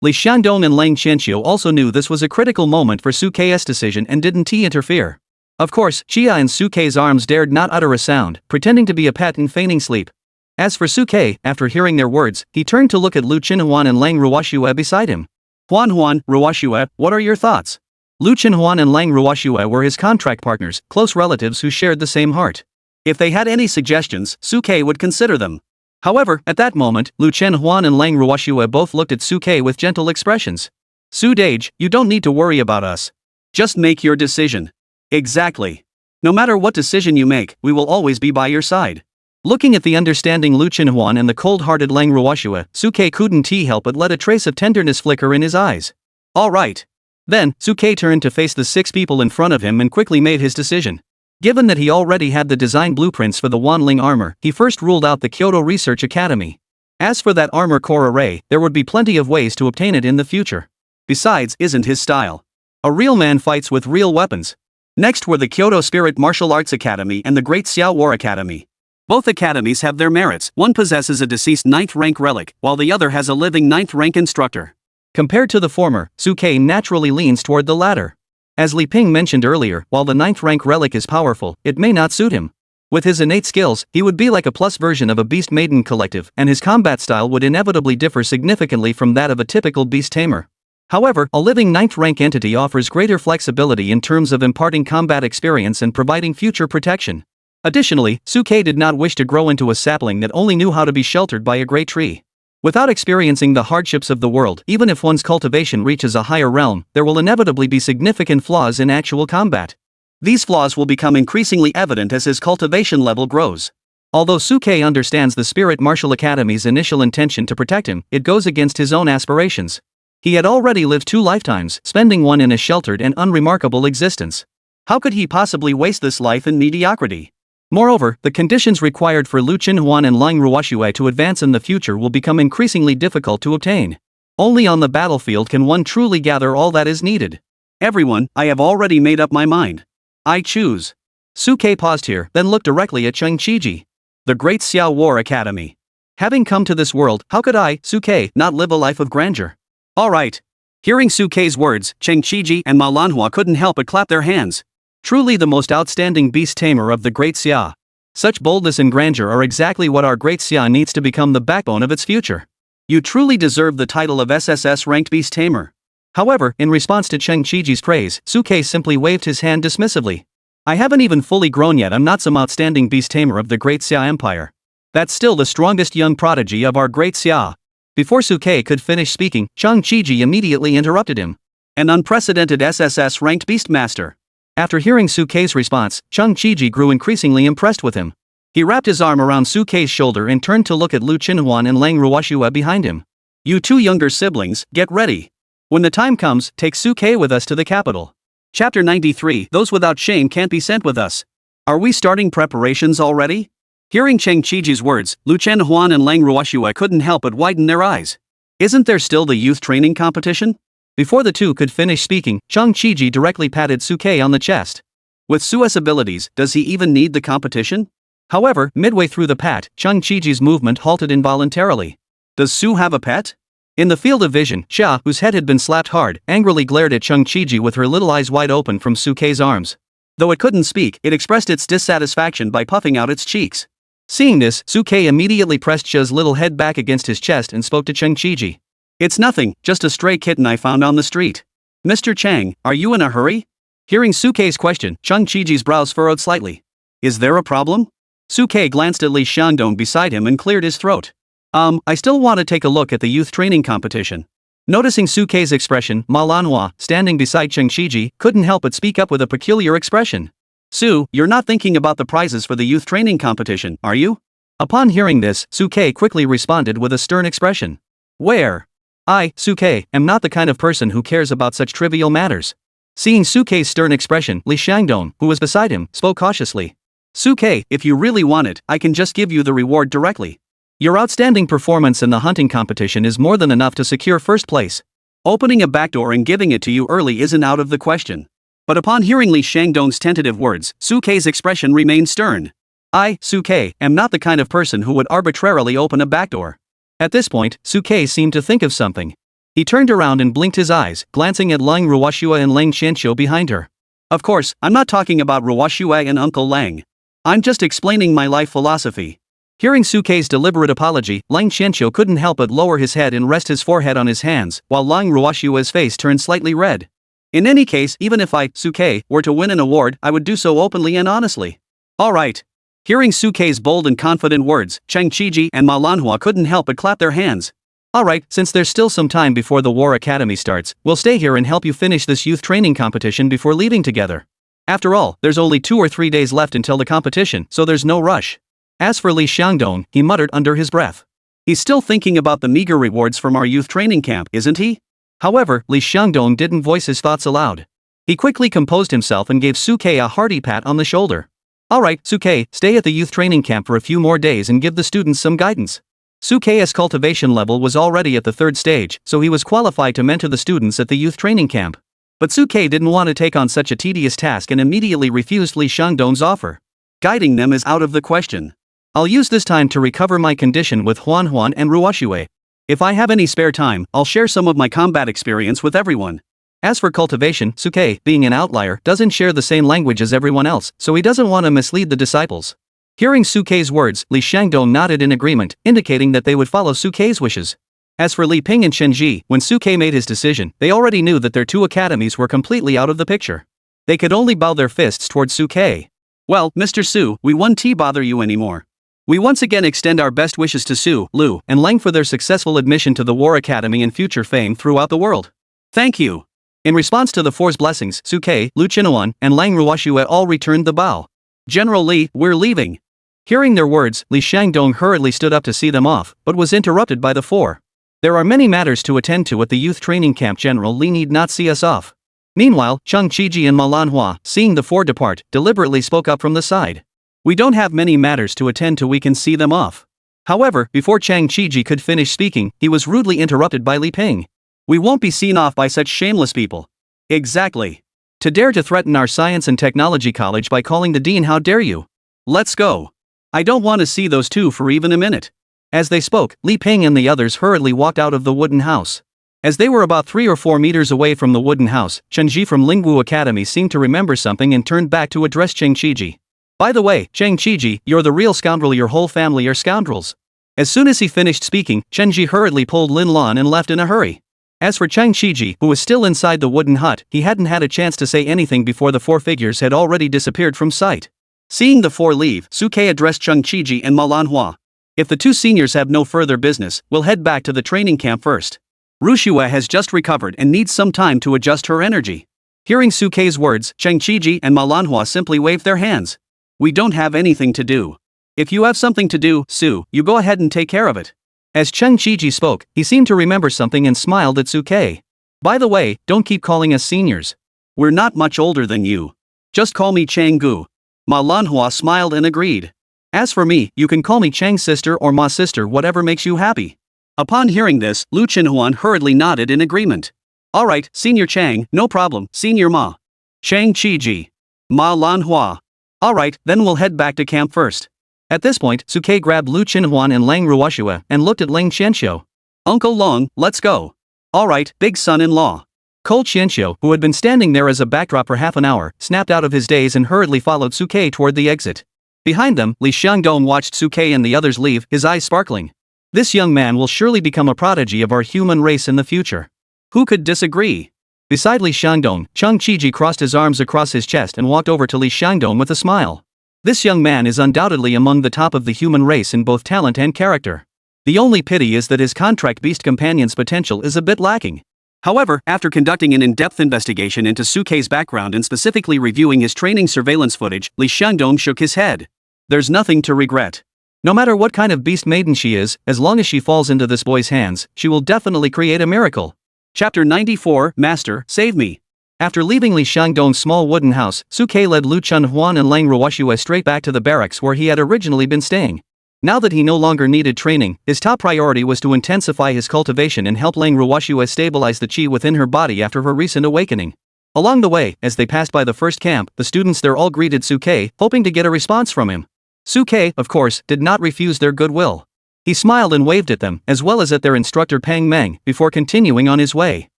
Li Xiandong and Lang Qianqiu also knew this was a critical moment for Suke's decision and didn't interfere. Of course, Chia and Suke's arms dared not utter a sound, pretending to be a pet and feigning sleep. As for Suke, after hearing their words, he turned to look at Lu Qinhuan and Lang Ruoxue beside him. Huan, Ruoxue, what are your thoughts? Lu Qinhuan and Lang Ruoxue were his contract partners, close relatives who shared the same heart. If they had any suggestions, Suke would consider them. However, at that moment, Lu Qinhuan and Lang Ruoxue both looked at Suke with gentle expressions. Su Dage, you don't need to worry about us. Just make your decision. Exactly. No matter what decision you make, we will always be by your side. Looking at the understanding Lu Qinhuan and the cold-hearted Lang Ruoxue, Suke couldn't help but let a trace of tenderness flicker in his eyes. All right. Then, Suke turned to face the 6 people in front of him and quickly made his decision. Given that he already had the design blueprints for the Wanling armor, he first ruled out the Kyoto Research Academy. As for that armor core array, there would be plenty of ways to obtain it in the future. Besides, isn't his style. A real man fights with real weapons. Next were the Kyoto Spirit Martial Arts Academy and the Great Xiao War Academy. Both academies have their merits, one possesses a deceased 9th rank relic, while the other has a living 9th rank instructor. Compared to the former, Suke naturally leans toward the latter. As Li Ping mentioned earlier, while the 9th rank relic is powerful, it may not suit him. With his innate skills, he would be like a plus version of a Beast Maiden collective, and his combat style would inevitably differ significantly from that of a typical beast tamer. However, a living 9th rank entity offers greater flexibility in terms of imparting combat experience and providing future protection. Additionally, Suke did not wish to grow into a sapling that only knew how to be sheltered by a great tree. Without experiencing the hardships of the world, even if one's cultivation reaches a higher realm, there will inevitably be significant flaws in actual combat. These flaws will become increasingly evident as his cultivation level grows. Although Suke understands the Spirit Martial Academy's initial intention to protect him, it goes against his own aspirations. He had already lived 2 lifetimes, spending one in a sheltered and unremarkable existence. How could he possibly waste this life in mediocrity? Moreover, the conditions required for Lu Qinhuan and Lang Ruoxue to advance in the future will become increasingly difficult to obtain. Only on the battlefield can one truly gather all that is needed. Everyone, I have already made up my mind. I choose. Suke paused here, then looked directly at Cheng Qiji. The Great Xiao War Academy. Having come to this world, how could I, Suke, not live a life of grandeur? Alright. Hearing Suke's words, Cheng Qiji and Manhwa couldn't help but clap their hands. Truly the most outstanding beast tamer of the Great Xia. Such boldness and grandeur are exactly what our Great Xia needs to become the backbone of its future. You truly deserve the title of SSS-Ranked Beast Tamer. However, in response to Cheng Qiji's praise, Suke simply waved his hand dismissively. I haven't even fully grown yet. I'm not some outstanding beast tamer of the Great Xia Empire. That's still the strongest young prodigy of our Great Xia. Before Suke could finish speaking, Cheng Qiji immediately interrupted him. An unprecedented SSS-ranked beastmaster. After hearing Suke's response, Cheng Qiji grew increasingly impressed with him. He wrapped his arm around Suke's shoulder and turned to look at Lu Qinhuan and Lang Ruoxue behind him. You two younger siblings, get ready. When the time comes, take Suke with us to the capital. Chapter 93. Those without shame can't be sent with us. Are we starting preparations already? Hearing Cheng Qiji's words, Lu Qinhuan and Lang Ruoxue couldn't help but widen their eyes. Isn't there still the youth training competition? Before the two could finish speaking, Cheng Qiji directly patted Suke on the chest. With Sue's abilities, does he even need the competition? However, midway through the pat, Cheng Qiji's movement halted involuntarily. Does Su have a pet? In the field of vision, Xia, whose head had been slapped hard, angrily glared at Cheng Qiji with her little eyes wide open from Suke's arms. Though it couldn't speak, it expressed its dissatisfaction by puffing out its cheeks. Seeing this, Suke immediately pressed Xia's little head back against his chest and spoke to Cheng Qiji. It's nothing, just a stray kitten I found on the street. Mr. Chang, are you in a hurry? Hearing Suke's question, Cheng Qiji's brows furrowed slightly. Is there a problem? Suke glanced at Li Xiangdong beside him and cleared his throat. I still want to take a look at the youth training competition. Noticing Suke's expression, Manhwa, standing beside Cheng Qiji, couldn't help but speak up with a peculiar expression. Su, you're not thinking about the prizes for the youth training competition, are you? Upon hearing this, Suke quickly responded with a stern expression. Where? I, Suke, am not the kind of person who cares about such trivial matters. Seeing Suke's stern expression, Li Xiangdong, who was beside him, spoke cautiously. Suke, if you really want it, I can just give you the reward directly. Your outstanding performance in the hunting competition is more than enough to secure first place. Opening a backdoor and giving it to you early isn't out of the question. But upon hearing Li Xiangdong's tentative words, Suke's expression remained stern. I, Suke, am not the kind of person who would arbitrarily open a backdoor. At this point, Suke seemed to think of something. He turned around and blinked his eyes, glancing at Lang Ruoxue and Lang Qianqiu behind her. Of course, I'm not talking about Ruoxue and Uncle Lang. I'm just explaining my life philosophy. Hearing Suke's deliberate apology, Lang Qianqiu couldn't help but lower his head and rest his forehead on his hands, while Lang Ruoxue's face turned slightly red. In any case, even if I, Suke, were to win an award, I would do so openly and honestly. Alright. Hearing Suke's bold and confident words, Cheng Qiji and Manhwa couldn't help but clap their hands. Alright, since there's still some time before the War Academy starts, we'll stay here and help you finish this youth training competition before leaving together. After all, there's only 2 or 3 days left until the competition, so there's no rush. As for Li Xiangdong, he muttered under his breath. He's still thinking about the meager rewards from our youth training camp, isn't he? However, Li Xiangdong didn't voice his thoughts aloud. He quickly composed himself and gave Suke a hearty pat on the shoulder. Alright, Suke, stay at the youth training camp for a few more days and give the students some guidance. Suke's cultivation level was already at the 3rd stage, so he was qualified to mentor the students at the youth training camp. But Suke didn't want to take on such a tedious task and immediately refused Li Xiangdong's offer. Guiding them is out of the question. I'll use this time to recover my condition with Huan and Ruoxue. If I have any spare time, I'll share some of my combat experience with everyone. As for cultivation, Suke, being an outlier, doesn't share the same language as everyone else, so he doesn't want to mislead the disciples. Hearing Suke's words, Li Xiangdong nodded in agreement, indicating that they would follow Suke's wishes. As for Li Ping and Shenji, when Suke made his decision, they already knew that their 2 academies were completely out of the picture. They could only bow their fists towards Suke. Well, Mr. Su, we won't bother you anymore. We once again extend our best wishes to Su, Lu, and Lang for their successful admission to the War Academy and future fame throughout the world. Thank you. In response to the 4's blessings, Suke, Lu Qinhuan, and Lang Ruoxue all returned the bow. General Li, we're leaving. Hearing their words, Li Xiangdong hurriedly stood up to see them off, but was interrupted by the 4. There are many matters to attend to at the youth training camp. General Li need not see us off. Meanwhile, Cheng Qiji and Manhwa, seeing the 4 depart, deliberately spoke up from the side. We don't have many matters to attend to, we can see them off. However, before Cheng Qiji could finish speaking, he was rudely interrupted by Li Ping. We won't be seen off by such shameless people. Exactly. To dare to threaten our science and technology college by calling the dean, how dare you? Let's go. I don't want to see those two for even a minute. As they spoke, Li Ping and the others hurriedly walked out of the wooden house. As they were about 3 or 4 meters away from the wooden house, Chen Ji from Lingwu Academy seemed to remember something and turned back to address Cheng Qiji. By the way, Cheng Qiji, you're the real scoundrel, your whole family are scoundrels. As soon as he finished speaking, Chen Ji hurriedly pulled Lin Lan and left in a hurry. As for Cheng Qiji, who was still inside the wooden hut, he hadn't had a chance to say anything before the 4 figures had already disappeared from sight. Seeing the 4 leave, Suke addressed Cheng Qiji and Manhwa. If the 2 seniors have no further business, we'll head back to the training camp first. Rushua has just recovered and needs some time to adjust her energy. Hearing Suke's words, Cheng Qiji and Manhwa simply waved their hands. We don't have anything to do. If you have something to do, Su, you go ahead and take care of it. As Cheng Qiji spoke, he seemed to remember something and smiled at Suke. By the way, don't keep calling us seniors. We're not much older than you. Just call me Chang Gu. Manhwa smiled and agreed. As for me, you can call me Chang's sister or Ma sister, whatever makes you happy. Upon hearing this, Lu Chenhuan hurriedly nodded in agreement. Alright, Senior Chang, no problem, Senior Ma. Chang Qiji. Manhwa. Alright, then we'll head back to camp first. At this point, Suke grabbed Lu Chenhuan and Lang Ruoshua and looked at Lang Qianxiu. Uncle Long, let's go. Alright, big son-in-law. Cole Qianxiu, who had been standing there as a backdrop for half an hour, snapped out of his daze and hurriedly followed Suke toward the exit. Behind them, Li Xiangdong watched Suke and the others leave, his eyes sparkling. This young man will surely become a prodigy of our human race in the future. Who could disagree? Beside Li Xiangdong, Cheng Qiji crossed his arms across his chest and walked over to Li Xiangdong with a smile. This young man is undoubtedly among the top of the human race in both talent and character. The only pity is that his contract beast companion's potential is a bit lacking. However, after conducting an in-depth investigation into Suke's background and specifically reviewing his training surveillance footage, Li Xiangdong shook his head. There's nothing to regret. No matter what kind of beast maiden she is, as long as she falls into this boy's hands, she will definitely create a miracle. Chapter 94, Master, Save Me. After leaving Li Xiangdong's small wooden house, Suke led Lu Chenhuan and Lang Ruoshua straight back to the barracks where he had originally been staying. Now that he no longer needed training, his top priority was to intensify his cultivation and help Lang Ruoshua stabilize the qi within her body after her recent awakening. Along the way, as they passed by the first camp, the students there all greeted Suke, hoping to get a response from him. Suke, of course, did not refuse their goodwill. He smiled and waved at them, as well as at their instructor Pang Meng, before continuing on his way.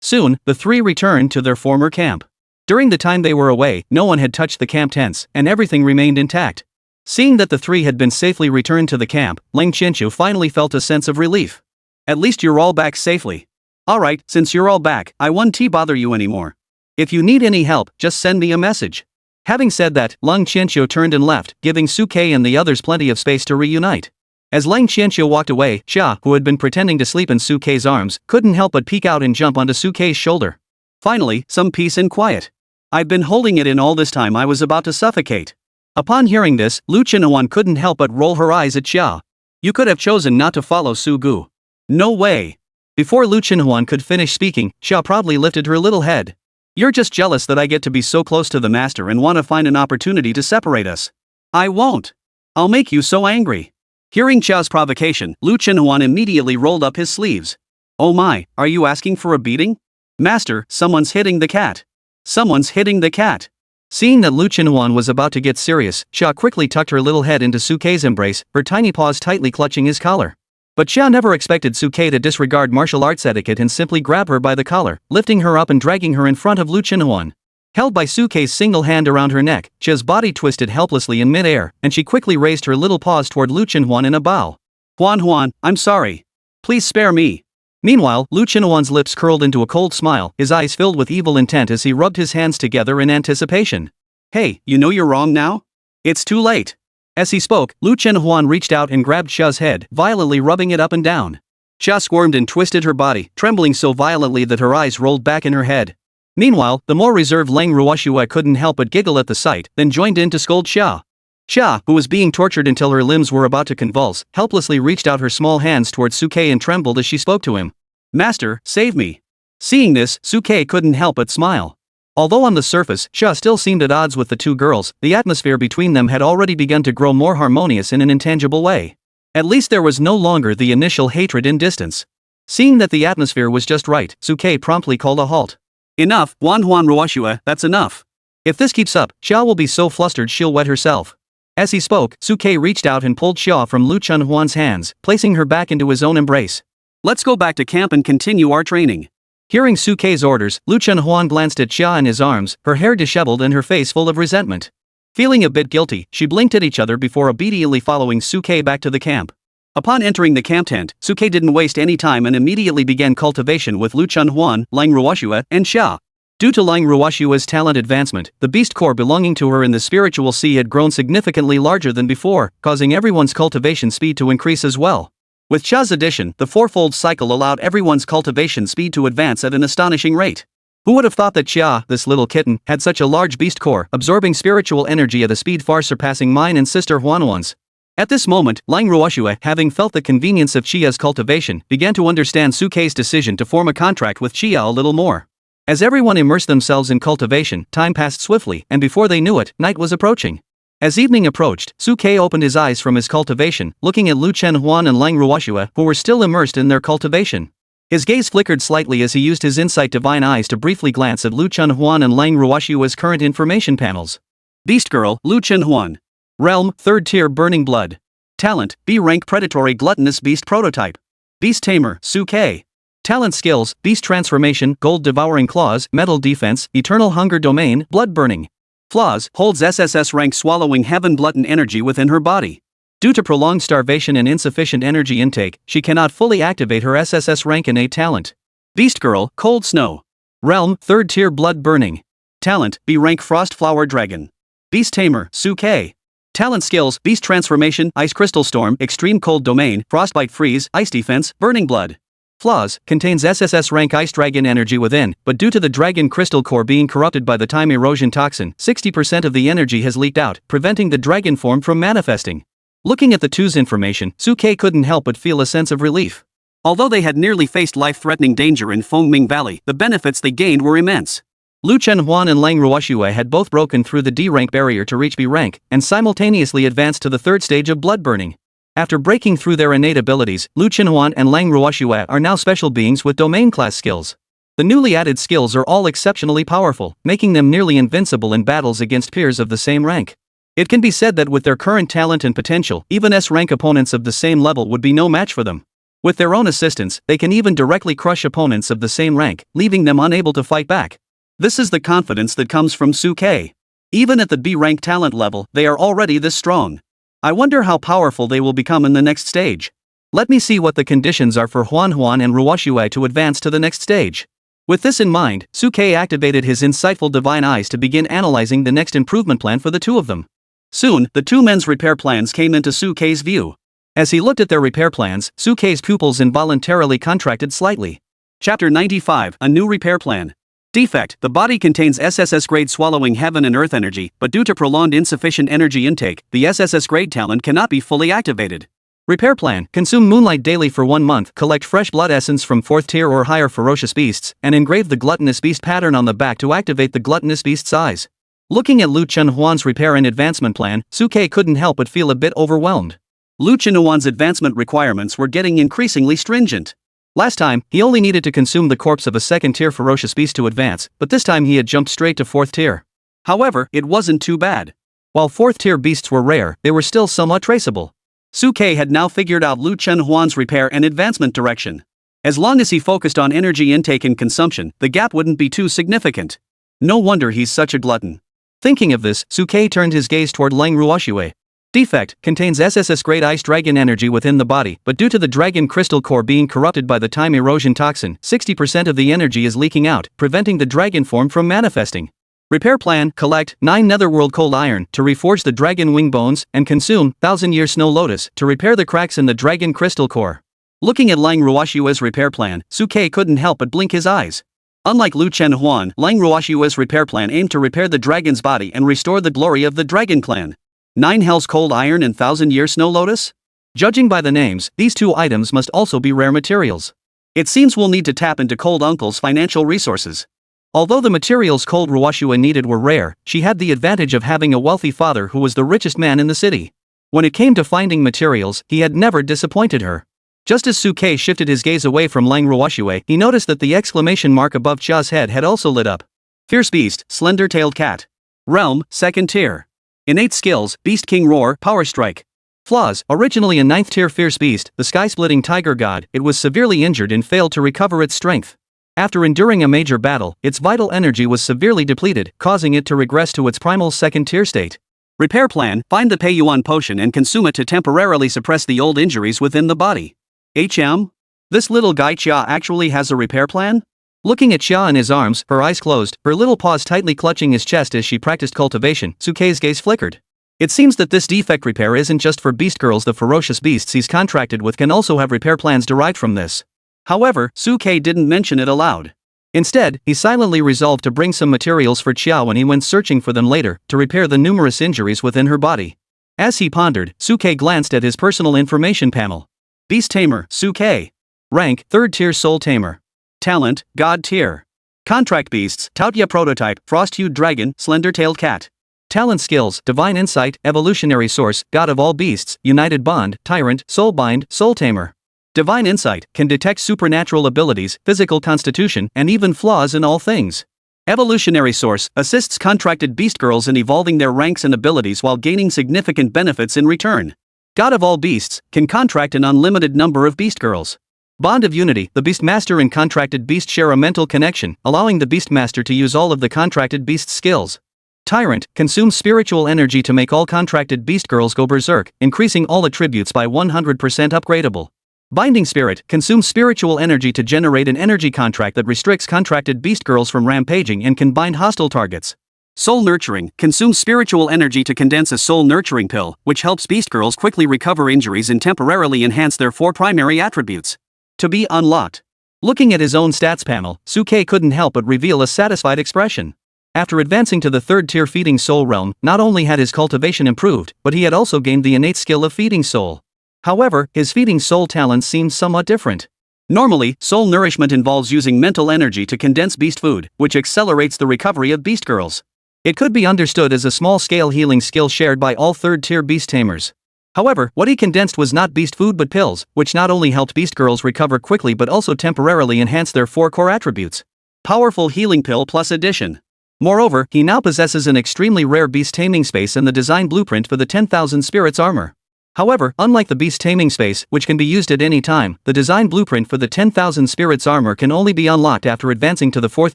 Soon, the 3 returned to their former camp. During the time they were away, no one had touched the camp tents, and everything remained intact. Seeing that the 3 had been safely returned to the camp, Lang Qianxiu finally felt a sense of relief. At least you're all back safely. Alright, since you're all back, I won't bother you anymore. If you need any help, just send me a message. Having said that, Lang Qianxiu turned and left, giving Suke and the others plenty of space to reunite. As Lang Qianxiu walked away, Xia, who had been pretending to sleep in Suke's arms, couldn't help but peek out and jump onto Suke's shoulder. Finally, some peace and quiet. I've been holding it in all this time, I was about to suffocate. Upon hearing this, Lu Chenhuan couldn't help but roll her eyes at Xia. You could have chosen not to follow Su Gu. No way. Before Lu Chenhuan could finish speaking, Xia proudly lifted her little head. You're just jealous that I get to be so close to the master and want to find an opportunity to separate us. I won't. I'll make you so angry. Hearing Xiao's provocation, Lu Chenhuan immediately rolled up his sleeves. Oh my, are you asking for a beating? Master, someone's hitting the cat. Someone's hitting the cat. Seeing that Lu Chenhuan was about to get serious, Xia quickly tucked her little head into Suke's embrace, her tiny paws tightly clutching his collar. But Xia never expected Suke to disregard martial arts etiquette and simply grab her by the collar, lifting her up and dragging her in front of Lu Chenhuan. Held by Suke's single hand around her neck, Xia's body twisted helplessly in mid-air, and she quickly raised her little paws toward Lu Chenhuan in a bow. Huan, I'm sorry. Please spare me. Meanwhile, Lu Chenhuan's lips curled into a cold smile, his eyes filled with evil intent as he rubbed his hands together in anticipation. Hey, you know you're wrong now? It's too late. As he spoke, Lu Chenhuan reached out and grabbed Xia's head, violently rubbing it up and down. Xia squirmed and twisted her body, trembling so violently that her eyes rolled back in her head. Meanwhile, the more reserved Lang Ruoshua couldn't help but giggle at the sight, then joined in to scold Xia. Xia, who was being tortured until her limbs were about to convulse, helplessly reached out her small hands toward Suke and trembled as she spoke to him. Master, save me. Seeing this, Suke couldn't help but smile. Although on the surface, Xia still seemed at odds with the 2 girls, the atmosphere between them had already begun to grow more harmonious in an intangible way. At least there was no longer the initial hatred in distance. Seeing that the atmosphere was just right, Suke promptly called a halt. Enough, Huan Ruoshua, that's enough. If this keeps up, Xia will be so flustered she'll wet herself. As he spoke, Suke reached out and pulled Xia from Lu Chunhuan's hands, placing her back into his own embrace. Let's go back to camp and continue our training. Hearing Suke's orders, Lu Chunhuan glanced at Xia in his arms, her hair disheveled and her face full of resentment. Feeling a bit guilty, she blinked at each other before obediently following Suke back to the camp. Upon entering the camp tent, Suke didn't waste any time and immediately began cultivation with Lu Chunhuan, Lang Ruoxue, and Xia. Due to Lang Ruoxue's talent advancement, the beast core belonging to her in the spiritual sea had grown significantly larger than before, causing everyone's cultivation speed to increase as well. With Xia's addition, the fourfold cycle allowed everyone's cultivation speed to advance at an astonishing rate. Who would have thought that Xia, this little kitten, had such a large beast core, absorbing spiritual energy at a speed far surpassing mine and sister Huanhuan's? At this moment, Lang Ruoxue, having felt the convenience of Xia's cultivation, began to understand Suke's decision to form a contract with Xia a little more. As everyone immersed themselves in cultivation, time passed swiftly, and before they knew it, night was approaching. As evening approached, Suke opened his eyes from his cultivation, looking at Lu Chunhuan and Lang Ruoxue, who were still immersed in their cultivation. His gaze flickered slightly as he used his insight divine eyes to briefly glance at Lu Chunhuan and Lang Ruoxue's current information panels. Beast Girl, Lu Chunhuan. Realm, 3rd tier Burning Blood. Talent, B-rank predatory gluttonous beast prototype. Beast Tamer, Suke. Talent skills, Beast Transformation, Gold Devouring Claws, Metal Defense, Eternal Hunger Domain, Blood Burning. Flaws, holds SSS-Rank swallowing heaven glutton energy within her body. Due to prolonged starvation and insufficient energy intake, she cannot fully activate her SSS-Rank innate talent. Beast Girl, Cold Snow. Realm, 3rd tier Blood Burning. Talent, B-rank Frost Flower Dragon. Beast Tamer, Suke. Talent skills, Beast Transformation, Ice Crystal Storm, Extreme Cold Domain, Frostbite Freeze, Ice Defense, Burning Blood. Flaws, contains SSS-Rank Ice Dragon energy within, but due to the Dragon Crystal Core being corrupted by the Time Erosion Toxin, 60% of the energy has leaked out, preventing the dragon form from manifesting. Looking at the two's information, Suke couldn't help but feel a sense of relief. Although they had nearly faced life-threatening danger in Fengming Valley, the benefits they gained were immense. Lu Chunhuan and Lang Ruoxue had both broken through the D-rank barrier to reach B-rank, and simultaneously advanced to the 3rd stage of blood burning. After breaking through their innate abilities, Lu Chunhuan and Lang Ruoxue are now special beings with domain class skills. The newly added skills are all exceptionally powerful, making them nearly invincible in battles against peers of the same rank. It can be said that with their current talent and potential, even S-rank opponents of the same level would be no match for them. With their own assistance, they can even directly crush opponents of the same rank, leaving them unable to fight back. This is the confidence that comes from Suke. Even at the B-rank talent level, they are already this strong. I wonder how powerful they will become in the next stage. Let me see what the conditions are for Huanhuan and Ruoxue to advance to the next stage. With this in mind, Suke activated his insightful divine eyes to begin analyzing the next improvement plan for the two of them. Soon, the two men's repair plans came into Suke's view. As he looked at their repair plans, Suke's pupils involuntarily contracted slightly. Chapter 95, A New Repair Plan. Defect, the body contains SSS grade swallowing heaven and earth energy, but due to prolonged insufficient energy intake, the SSS grade talent cannot be fully activated. Repair plan, consume moonlight daily for 1 month, collect fresh blood essence from 4th tier or higher ferocious beasts, and engrave the gluttonous beast pattern on the back to activate the gluttonous beast's eyes. Looking at Lu Chunhuan's repair and advancement plan, Suke couldn't help but feel a bit overwhelmed. Lu Chunhuan's advancement requirements were getting increasingly stringent. Last time, he only needed to consume the corpse of a 2nd tier ferocious beast to advance, but this time he had jumped straight to 4th tier. However, it wasn't too bad. While 4th tier beasts were rare, they were still somewhat traceable. Suke had now figured out Lu Chunhuan's repair and advancement direction. As long as he focused on energy intake and consumption, the gap wouldn't be too significant. No wonder he's such a glutton. Thinking of this, Suke turned his gaze toward Lang Ruoxue. Defect, contains SSS grade ice dragon energy within the body, but due to the dragon crystal core being corrupted by the time erosion toxin, 60% of the energy is leaking out, preventing the dragon form from manifesting. Repair plan, collect 9 netherworld cold iron to reforge the dragon wing bones, and consume 1000-year snow lotus to repair the cracks in the dragon crystal core. Looking at Lang Ruoxue's repair plan, Suke couldn't help but blink his eyes. Unlike Lu Chunhuan, Lang Ruoxue's repair plan aimed to repair the dragon's body and restore the glory of the dragon clan. 9 Hell's Cold Iron and 1000-year Snow Lotus? Judging by the names, these 2 items must also be rare materials. It seems we'll need to tap into Cold Uncle's financial resources. Although the materials Cold Ruoxue needed were rare, she had the advantage of having a wealthy father who was the richest man in the city. When it came to finding materials, he had never disappointed her. Just as Suke shifted his gaze away from Lang Ruoxue, he noticed that the exclamation mark above Chia's head had also lit up. Fierce Beast, Slender-Tailed Cat. Realm, 2nd tier. Innate skills, Beast King Roar, Power Strike. Flaws: originally a 9th tier fierce beast, the sky-splitting tiger god, it was severely injured and failed to recover its strength. After enduring a major battle, its vital energy was severely depleted, causing it to regress to its primal 2nd tier state. Repair plan: find the Peiyuan potion and consume it to temporarily suppress the old injuries within the body. This little guy Chia actually has a repair plan? Looking at Chia in his arms, her eyes closed, her little paws tightly clutching his chest as she practiced cultivation, Suke's gaze flickered. It seems that this defect repair isn't just for beast girls. The ferocious beasts he's contracted with can also have repair plans derived from this. However, Suke didn't mention it aloud. Instead, he silently resolved to bring some materials for Chia when he went searching for them later, to repair the numerous injuries within her body. As he pondered, Suke glanced at his personal information panel. Beast Tamer, Suke. Rank, 3rd tier soul tamer. Talent, God tier. Contract beasts, Tautya prototype, frost-hued dragon, slender-tailed cat. Talent skills, divine insight, evolutionary source, god of all beasts, united bond, tyrant, soulbind, soul tamer. Divine insight, can detect supernatural abilities, physical constitution, and even flaws in all things. Evolutionary source, assists contracted beast girls in evolving their ranks and abilities while gaining significant benefits in return. God of all beasts, can contract an unlimited number of beast girls. Bond of unity, the beastmaster and contracted beast share a mental connection, allowing the beastmaster to use all of the contracted beast's skills. Tyrant, consumes spiritual energy to make all contracted beast girls go berserk, increasing all attributes by 100% upgradable. Binding spirit, consumes spiritual energy to generate an energy contract that restricts contracted beast girls from rampaging and can bind hostile targets. Soul nurturing, consumes spiritual energy to condense a soul nurturing pill, which helps beast girls quickly recover injuries and temporarily enhance their 4 primary attributes. To be unlocked. Looking at his own stats panel, Suke couldn't help but reveal a satisfied expression. After advancing to the 3rd tier feeding soul realm, not only had his cultivation improved, but he had also gained the innate skill of feeding soul. However, his feeding soul talent seemed somewhat different. Normally, soul nourishment involves using mental energy to condense beast food, which accelerates the recovery of beast girls. It could be understood as a small-scale healing skill shared by all 3rd tier beast tamers. However, what he condensed was not beast food but pills, which not only helped beast girls recover quickly but also temporarily enhanced their 4 core attributes. Powerful healing pill plus addition. Moreover, he now possesses an extremely rare beast taming space and the design blueprint for the 10,000 spirits armor. However, unlike the beast taming space, which can be used at any time, the design blueprint for the 10,000 spirits armor can only be unlocked after advancing to the 4th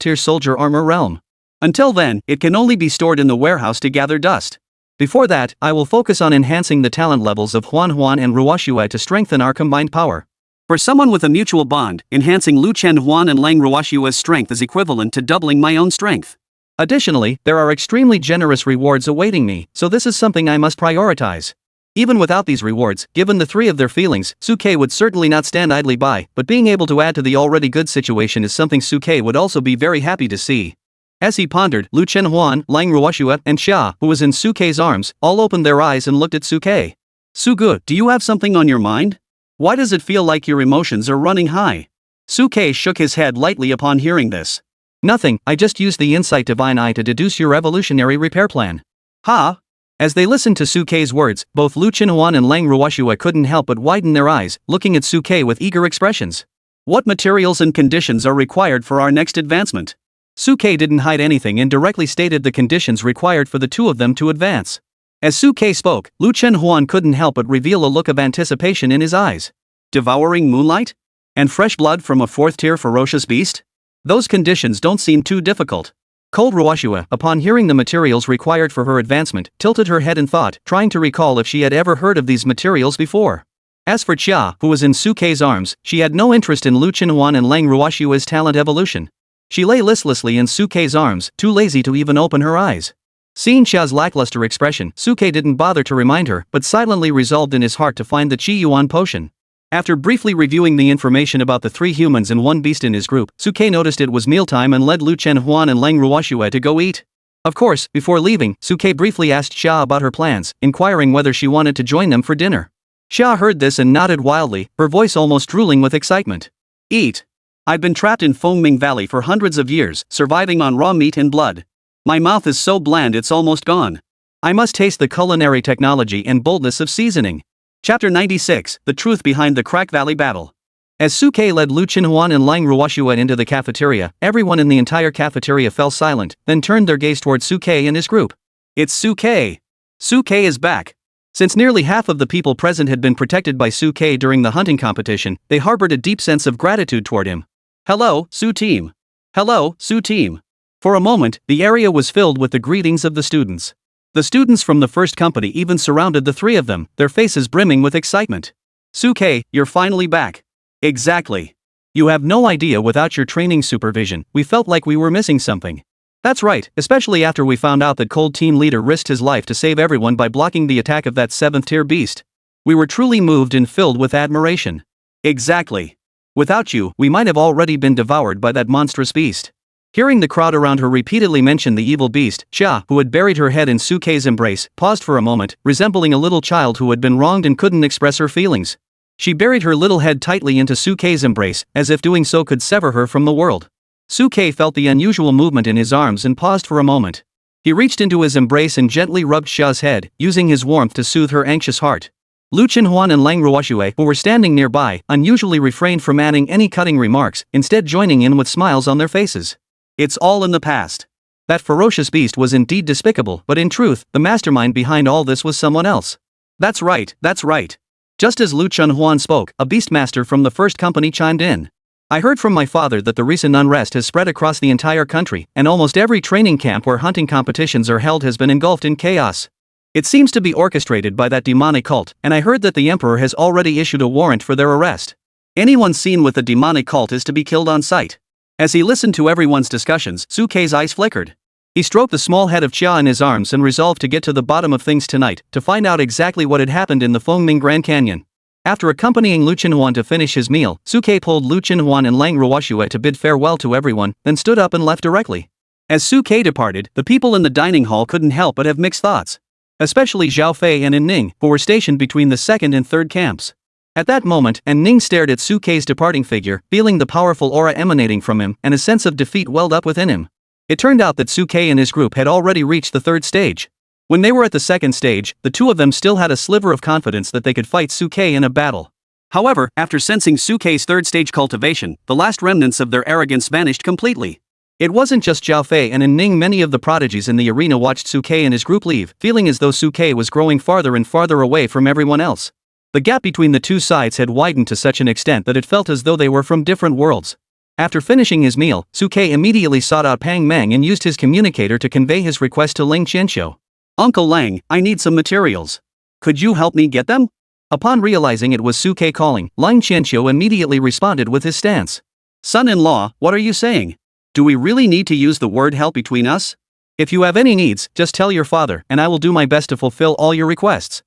tier soldier armor realm. Until then, it can only be stored in the warehouse to gather dust. Before that, I will focus on enhancing the talent levels of Huan Huan and Ruoxue to strengthen our combined power. For someone with a mutual bond, enhancing Lu Chen Huan and Lang Ruoxue's strength is equivalent to doubling my own strength. Additionally, there are extremely generous rewards awaiting me, so this is something I must prioritize. Even without these rewards, given the 3 of their feelings, Suke would certainly not stand idly by, but being able to add to the already good situation is something Suke would also be very happy to see. As he pondered, Lu Chen Huan, Lang Ruoxue, and Xia, who was in Suke's arms, all opened their eyes and looked at Suke. Suge, do you have something on your mind? Why does it feel like your emotions are running high? Suke shook his head lightly upon hearing this. Nothing, I just used the Insight Divine Eye to deduce your evolutionary repair plan. Ha! As they listened to Suke's words, both Lu Chen Huan and Lang Ruoxue couldn't help but widen their eyes, looking at Suke with eager expressions. What materials and conditions are required for our next advancement? Suke didn't hide anything and directly stated the conditions required for the 2 of them to advance. As Suke spoke, Lu Chen Huan couldn't help but reveal a look of anticipation in his eyes. Devouring moonlight? And fresh blood from a 4th tier ferocious beast? Those conditions don't seem too difficult. Cold Ruoxue, upon hearing the materials required for her advancement, tilted her head in thought, trying to recall if she had ever heard of these materials before. As for Xia, who was in Suke's arms, she had no interest in Lu Chen Huan and Lang Ruoxue's talent evolution. She lay listlessly in Suke's arms, too lazy to even open her eyes. Seeing Xia's lackluster expression, Suke didn't bother to remind her, but silently resolved in his heart to find the Qi Yuan potion. After briefly reviewing the information about the 3 humans and 1 beast in his group, Suke noticed it was mealtime and led Lu Chen Huan and Lang Ruoxue to go eat. Of course, before leaving, Suke briefly asked Xia about her plans, inquiring whether she wanted to join them for dinner. Xia heard this and nodded wildly, her voice almost drooling with excitement. Eat. I've been trapped in Fengming Valley for hundreds of years, surviving on raw meat and blood. My mouth is so bland it's almost gone. I must taste the culinary technology and boldness of seasoning. Chapter 96, The Truth Behind the Crack Valley Battle. As Suke led Lu Chen Huan and Lang Ruoxue into the cafeteria, everyone in the entire cafeteria fell silent, then turned their gaze towards Suke and his group. It's Suke. Suke is back. Since nearly half of the people present had been protected by Suke during the hunting competition, they harbored a deep sense of gratitude toward him. Hello, Su team. Hello, Su team. For a moment, the area was filled with the greetings of the students. The students from the first company even surrounded the three of them, their faces brimming with excitement. Suke, you're finally back. Exactly. You have no idea, without your training supervision, we felt like we were missing something. That's right, especially after we found out that Cold Team Leader risked his life to save everyone by blocking the attack of that 7th tier beast. We were truly moved and filled with admiration. Exactly. Without you, we might have already been devoured by that monstrous beast. Hearing the crowd around her repeatedly mention the evil beast, Xia, who had buried her head in Suke's embrace, paused for a moment, resembling a little child who had been wronged and couldn't express her feelings. She buried her little head tightly into Suke's embrace, as if doing so could sever her from the world. Suke felt the unusual movement in his arms and paused for a moment. He reached into his embrace and gently rubbed Xia's head, using his warmth to soothe her anxious heart. Lu Chenhuan and Lang Ruoxue, who were standing nearby, unusually refrained from adding any cutting remarks, instead joining in with smiles on their faces. It's all in the past. That ferocious beast was indeed despicable, but in truth, the mastermind behind all this was someone else. That's right, that's right. Just as Lu Chenhuan spoke, a beastmaster from the first company chimed in. I heard from my father that the recent unrest has spread across the entire country, and almost every training camp where hunting competitions are held has been engulfed in chaos. It seems to be orchestrated by that demonic cult, and I heard that the emperor has already issued a warrant for their arrest. Anyone seen with the demonic cult is to be killed on sight. As he listened to everyone's discussions, Suke's eyes flickered. He stroked the small head of Xia in his arms and resolved to get to the bottom of things tonight, to find out exactly what had happened in the Fengming Grand Canyon. After accompanying Lu Chenhuan to finish his meal, Suke pulled Lu Chenhuan and Lang Ruoxue to bid farewell to everyone, then stood up and left directly. As Suke departed, the people in the dining hall couldn't help but have mixed thoughts. Especially Zhao Fei and An Ning, who were stationed between the second and third camps. At that moment, An Ning stared at Suke's departing figure, feeling the powerful aura emanating from him, and a sense of defeat welled up within him. It turned out that Suke and his group had already reached the third stage. When they were at the second stage, the two of them still had a sliver of confidence that they could fight Suke in a battle. However, after sensing Suke's third stage cultivation, the last remnants of their arrogance vanished completely. It wasn't just Zhao Fei and An Ning, many of the prodigies in the arena watched Suke and his group leave, feeling as though Suke was growing farther and farther away from everyone else. The gap between the two sides had widened to such an extent that it felt as though they were from different worlds. After finishing his meal, Suke immediately sought out Pang Mang and used his communicator to convey his request to Ling Qianqiu. Uncle Lang, I need some materials. Could you help me get them? Upon realizing it was Suke calling, Ling Qianqiu immediately responded with his stance. Son-in-law, what are you saying? Do we really need to use the word help between us? If you have any needs, just tell your father, and I will do my best to fulfill all your requests.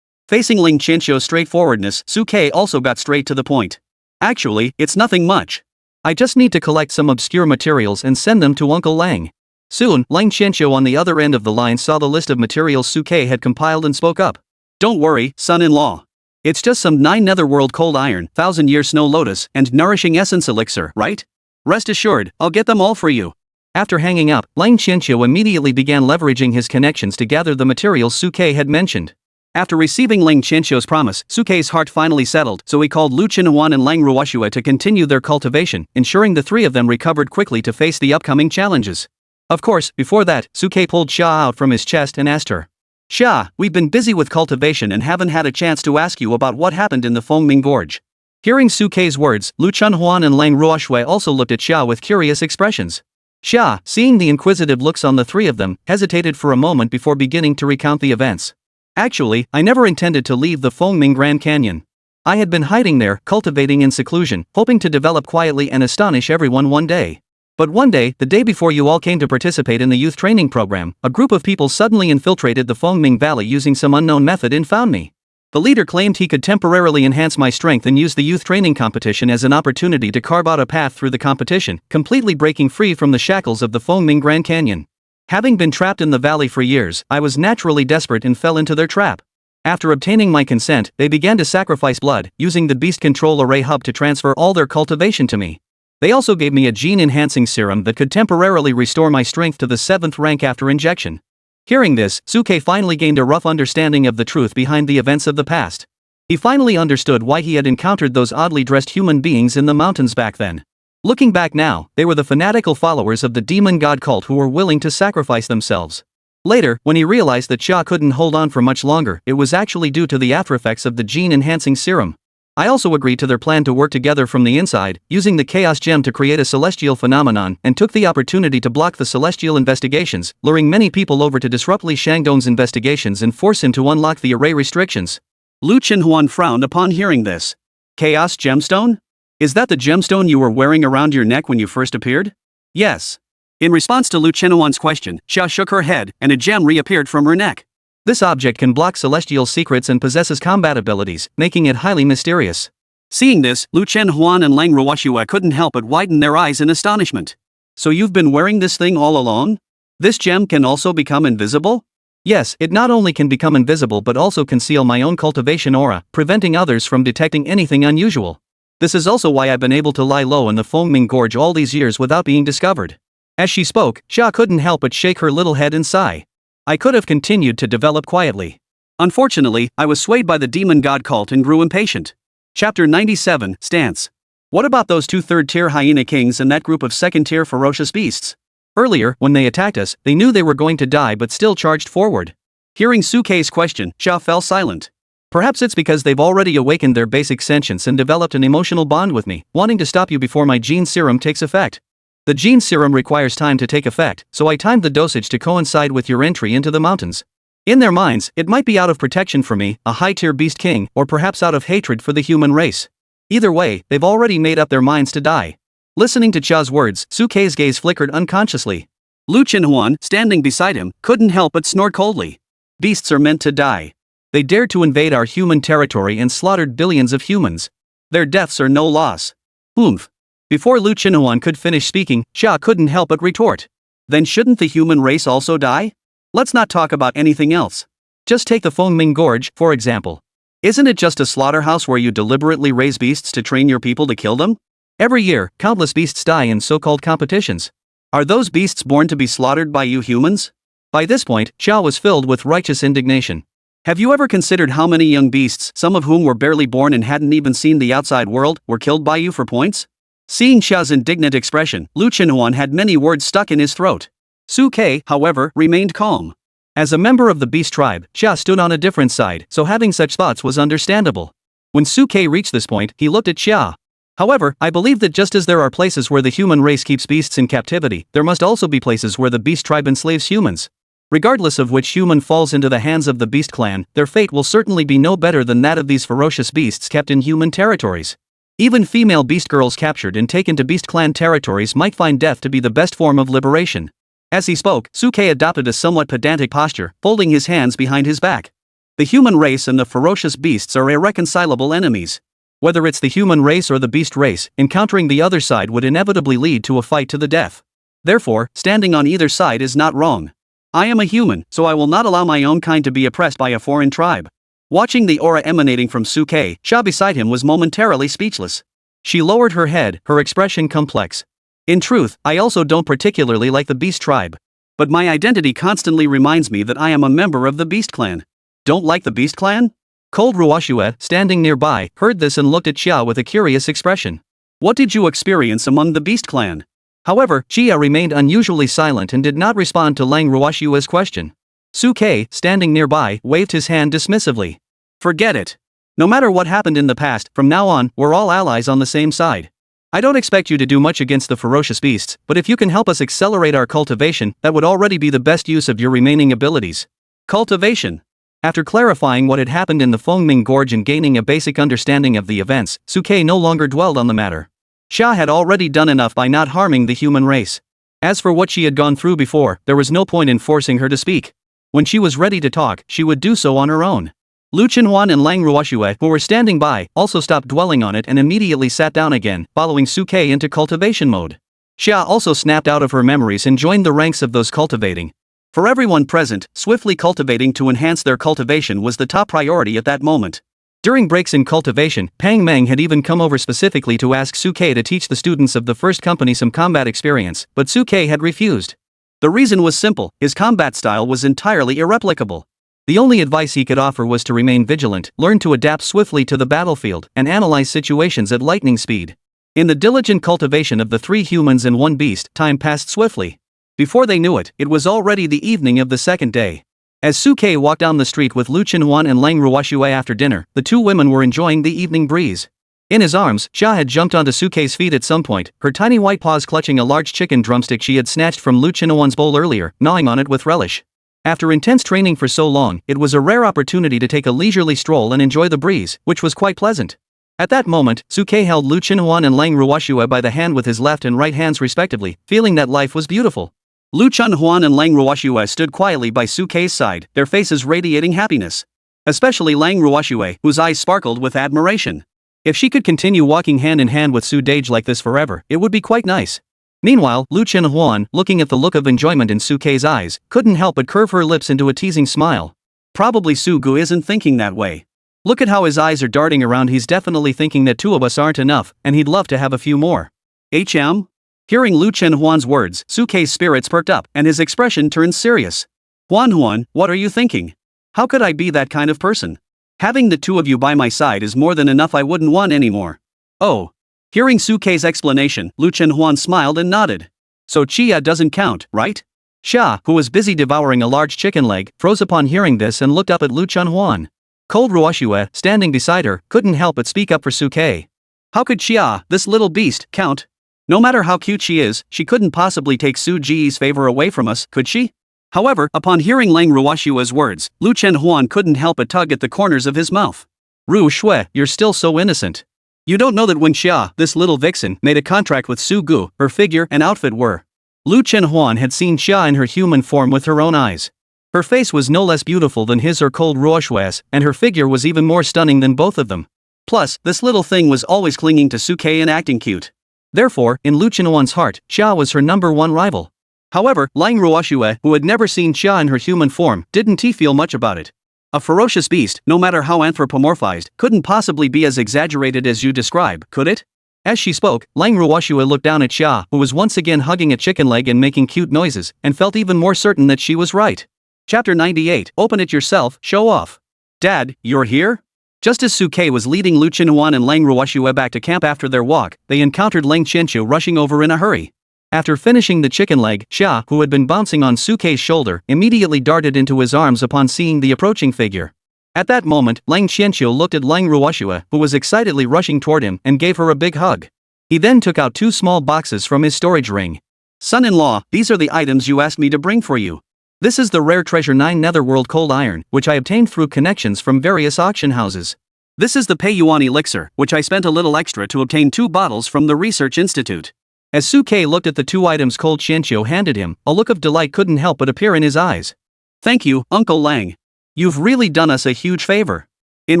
Facing Ling Qianqiu's straightforwardness, Suke also got straight to the point. Actually, it's nothing much. I just need to collect some obscure materials and send them to Uncle Lang. Soon, Ling Qianqiu on the other end of the line saw the list of materials Suke had compiled and spoke up. Don't worry, son-in-law. It's just some 9 netherworld cold iron, 1000-year snow lotus, and nourishing essence elixir, right? Rest assured, I'll get them all for you. After hanging up, Ling Qianqiu immediately began leveraging his connections to gather the materials Suke had mentioned. After receiving Ling Qianqiu's promise, Suke's heart finally settled, so he called Lu Chenhuan and Lang Ruoxue to continue their cultivation, ensuring the three of them recovered quickly to face the upcoming challenges. Of course, before that, Suke pulled Xia out from his chest and asked her. Xia, we've been busy with cultivation and haven't had a chance to ask you about what happened in the Fengming Gorge. Hearing Suke's words, Lu Chenhuan and Lang Ruoxue also looked at Xia with curious expressions. Xia, seeing the inquisitive looks on the three of them, hesitated for a moment before beginning to recount the events. Actually, I never intended to leave the Fengming Grand Canyon. I had been hiding there, cultivating in seclusion, hoping to develop quietly and astonish everyone one day. But one day, the day before you all came to participate in the youth training program, a group of people suddenly infiltrated the Fengming Valley using some unknown method and found me. The leader claimed he could temporarily enhance my strength and use the youth training competition as an opportunity to carve out a path through the competition, completely breaking free from the shackles of the Fengming Grand Canyon. Having been trapped in the valley for years, I was naturally desperate and fell into their trap. After obtaining my consent, they began to sacrifice blood, using the Beast Control Array Hub to transfer all their cultivation to me. They also gave me a gene-enhancing serum that could temporarily restore my strength to the 7th rank after injection. Hearing this, Suke finally gained a rough understanding of the truth behind the events of the past. He finally understood why he had encountered those oddly dressed human beings in the mountains back then. Looking back now, they were the fanatical followers of the demon god cult who were willing to sacrifice themselves. Later, when he realized that Xia couldn't hold on for much longer, it was actually due to the aftereffects of the gene-enhancing serum. I also agreed to their plan to work together from the inside, using the Chaos Gem to create a celestial phenomenon, and took the opportunity to block the celestial investigations, luring many people over to disrupt Li Shangdong's investigations and force him to unlock the array restrictions. Lu Qinhuan frowned upon hearing this. Chaos Gemstone? Is that the gemstone you were wearing around your neck when you first appeared? Yes. In response to Lu Qinhuan's question, Xia shook her head, and a gem reappeared from her neck. This object can block celestial secrets and possesses combat abilities, making it highly mysterious. Seeing this, Lu Qinhuan and Lang Ruoxue couldn't help but widen their eyes in astonishment. So you've been wearing this thing all along? This gem can also become invisible? Yes, it not only can become invisible but also conceal my own cultivation aura, preventing others from detecting anything unusual. This is also why I've been able to lie low in the Fengming Gorge all these years without being discovered. As she spoke, Xia couldn't help but shake her little head and sigh. I could have continued to develop quietly. Unfortunately, I was swayed by the demon god cult and grew impatient. Chapter 97, Stance. What about those 2 third-tier hyena kings and that group of second-tier ferocious beasts? Earlier, when they attacked us, they knew they were going to die but still charged forward. Hearing Sukei's question, Xia fell silent. Perhaps it's because they've already awakened their basic sentience and developed an emotional bond with me, wanting to stop you before my gene serum takes effect. The gene serum requires time to take effect, so I timed the dosage to coincide with your entry into the mountains. In their minds, it might be out of protection for me, a high-tier beast king, or perhaps out of hatred for the human race. Either way, they've already made up their minds to die. Listening to Chia's words, Sukei's gaze flickered unconsciously. Lu Qinhuan, standing beside him, couldn't help but snort coldly. Beasts are meant to die. They dared to invade our human territory and slaughtered billions of humans. Their deaths are no loss. Oomph. Before Lu Qinhuan could finish speaking, Xia couldn't help but retort. Then shouldn't the human race also die? Let's not talk about anything else. Just take the Fengming Gorge, for example. Isn't it just a slaughterhouse where you deliberately raise beasts to train your people to kill them? Every year, countless beasts die in so-called competitions. Are those beasts born to be slaughtered by you humans? By this point, Xia was filled with righteous indignation. Have you ever considered how many young beasts, some of whom were barely born and hadn't even seen the outside world, were killed by you for points? Seeing Xia's indignant expression, Lu Qinhuan had many words stuck in his throat. Su Ke, however, remained calm. As a member of the beast tribe, Xia stood on a different side, so having such thoughts was understandable. When Su Ke reached this point, he looked at Xia. However, I believe that just as there are places where the human race keeps beasts in captivity, there must also be places where the beast tribe enslaves humans. Regardless of which human falls into the hands of the beast clan, their fate will certainly be no better than that of these ferocious beasts kept in human territories. Even female beast girls captured and taken to beast clan territories might find death to be the best form of liberation. As he spoke, Su Ke adopted a somewhat pedantic posture, folding his hands behind his back. The human race and the ferocious beasts are irreconcilable enemies. Whether it's the human race or the beast race, encountering the other side would inevitably lead to a fight to the death. Therefore, standing on either side is not wrong. I am a human, so I will not allow my own kind to be oppressed by a foreign tribe. Watching the aura emanating from Su Ke, Xia beside him was momentarily speechless. She lowered her head, her expression complex. In truth, I also don't particularly like the beast tribe. But my identity constantly reminds me that I am a member of the beast clan. Don't like the beast clan? Cold Ruoxue, standing nearby, heard this and looked at Xia with a curious expression. What did you experience among the beast clan? However, Xia remained unusually silent and did not respond to Lang Ruoxue's question. Su Ke, standing nearby, waved his hand dismissively. Forget it. No matter what happened in the past, from now on, we're all allies on the same side. I don't expect you to do much against the ferocious beasts, but if you can help us accelerate our cultivation, that would already be the best use of your remaining abilities. Cultivation. After clarifying what had happened in the Fengming Gorge and gaining a basic understanding of the events, Su Ke no longer dwelled on the matter. Xia had already done enough by not harming the human race. As for what she had gone through before, there was no point in forcing her to speak. When she was ready to talk, she would do so on her own. Lu Qinhuan and Lang Ruoxue, who were standing by, also stopped dwelling on it and immediately sat down again, following Su Ke into cultivation mode. Xia also snapped out of her memories and joined the ranks of those cultivating. For everyone present, swiftly cultivating to enhance their cultivation was the top priority at that moment. During breaks in cultivation, Pang Meng had even come over specifically to ask Su Ke to teach the students of the first company some combat experience, but Su Ke had refused. The reason was simple: his combat style was entirely irreplicable. The only advice he could offer was to remain vigilant, learn to adapt swiftly to the battlefield, and analyze situations at lightning speed. In the diligent cultivation of the 3 humans and 1 beast, time passed swiftly. Before they knew it, it was already the evening of the second day. As Suke walked down the street with Lu Chenhuan and Lang Ruoxue after dinner, the two women were enjoying the evening breeze. In his arms, Xia had jumped onto Suke's feet at some point, her tiny white paws clutching a large chicken drumstick she had snatched from Lu Chenhuan's bowl earlier, gnawing on it with relish. After intense training for so long, it was a rare opportunity to take a leisurely stroll and enjoy the breeze, which was quite pleasant. At that moment, Suke held Lu Chenhuan and Lang Ruoxue by the hand with his left and right hands respectively, feeling that life was beautiful. Lu Chenhuan and Lang Ruoxue stood quietly by Suke's side, their faces radiating happiness. Especially Lang Ruoxue, whose eyes sparkled with admiration. If she could continue walking hand in hand with Su Dage like this forever, it would be quite nice. Meanwhile, Lu Chenhuan, looking at the look of enjoyment in Suke's eyes, couldn't help but curve her lips into a teasing smile. Probably Su Gu isn't thinking that way. Look at how his eyes are darting around, he's definitely thinking that two of us aren't enough, and he'd love to have a few more. HM? Hearing Lu Chenhuan's words, Suke's spirits perked up, and his expression turned serious. Huan, what are you thinking? How could I be that kind of person? Having the two of you by my side is more than enough, I wouldn't want any more. Oh. Hearing Suke's explanation, Lu Chenhuan smiled and nodded. So Chia doesn't count, right? Xia, who was busy devouring a large chicken leg, froze upon hearing this and looked up at Lu Chenhuan. Cold Ruoxue, standing beside her, couldn't help but speak up for Suke. How could Xia, this little beast, count? No matter how cute she is, she couldn't possibly take Su Ji's favor away from us, could she? However, upon hearing Lang Ruoxue's words, Lu Chenhuan couldn't help but tug at the corners of his mouth. Ru Shui, you're still so innocent. You don't know that when Xia, this little vixen, made a contract with Su Gu, her figure and outfit were. Lu Chenhuan had seen Xia in her human form with her own eyes. Her face was no less beautiful than his or Cold Ruoxue's, and her figure was even more stunning than both of them. Plus, this little thing was always clinging to Suke and acting cute. Therefore, in Lu Chenhuan's heart, Xia was her number one rival. However, Lang Ruoxue, who had never seen Xia in her human form, didn't feel much about it. A ferocious beast, no matter how anthropomorphized, couldn't possibly be as exaggerated as you describe, could it? As she spoke, Lang Ruoxue looked down at Xia, who was once again hugging a chicken leg and making cute noises, and felt even more certain that she was right. Chapter 98, Open it yourself, show off. Dad, you're here? Just as Suke was leading Lu Chenhuan and Lang Ruoxue back to camp after their walk, they encountered Lang Qianqiu rushing over in a hurry. After finishing the chicken leg, Xia, who had been bouncing on Suke's shoulder, immediately darted into his arms upon seeing the approaching figure. At that moment, Lang Qianqiu looked at Lang Ruoxue, who was excitedly rushing toward him, and gave her a big hug. He then took out two small boxes from his storage ring. Son-in-law, these are the items you asked me to bring for you. This is the rare treasure 9 Netherworld cold iron, which I obtained through connections from various auction houses. This is the Peiyuan elixir, which I spent a little extra to obtain 2 bottles from the Research Institute. As Suke looked at the 2 items Cold Qianqiu handed him, a look of delight couldn't help but appear in his eyes. Thank you, Uncle Lang. You've really done us a huge favor. In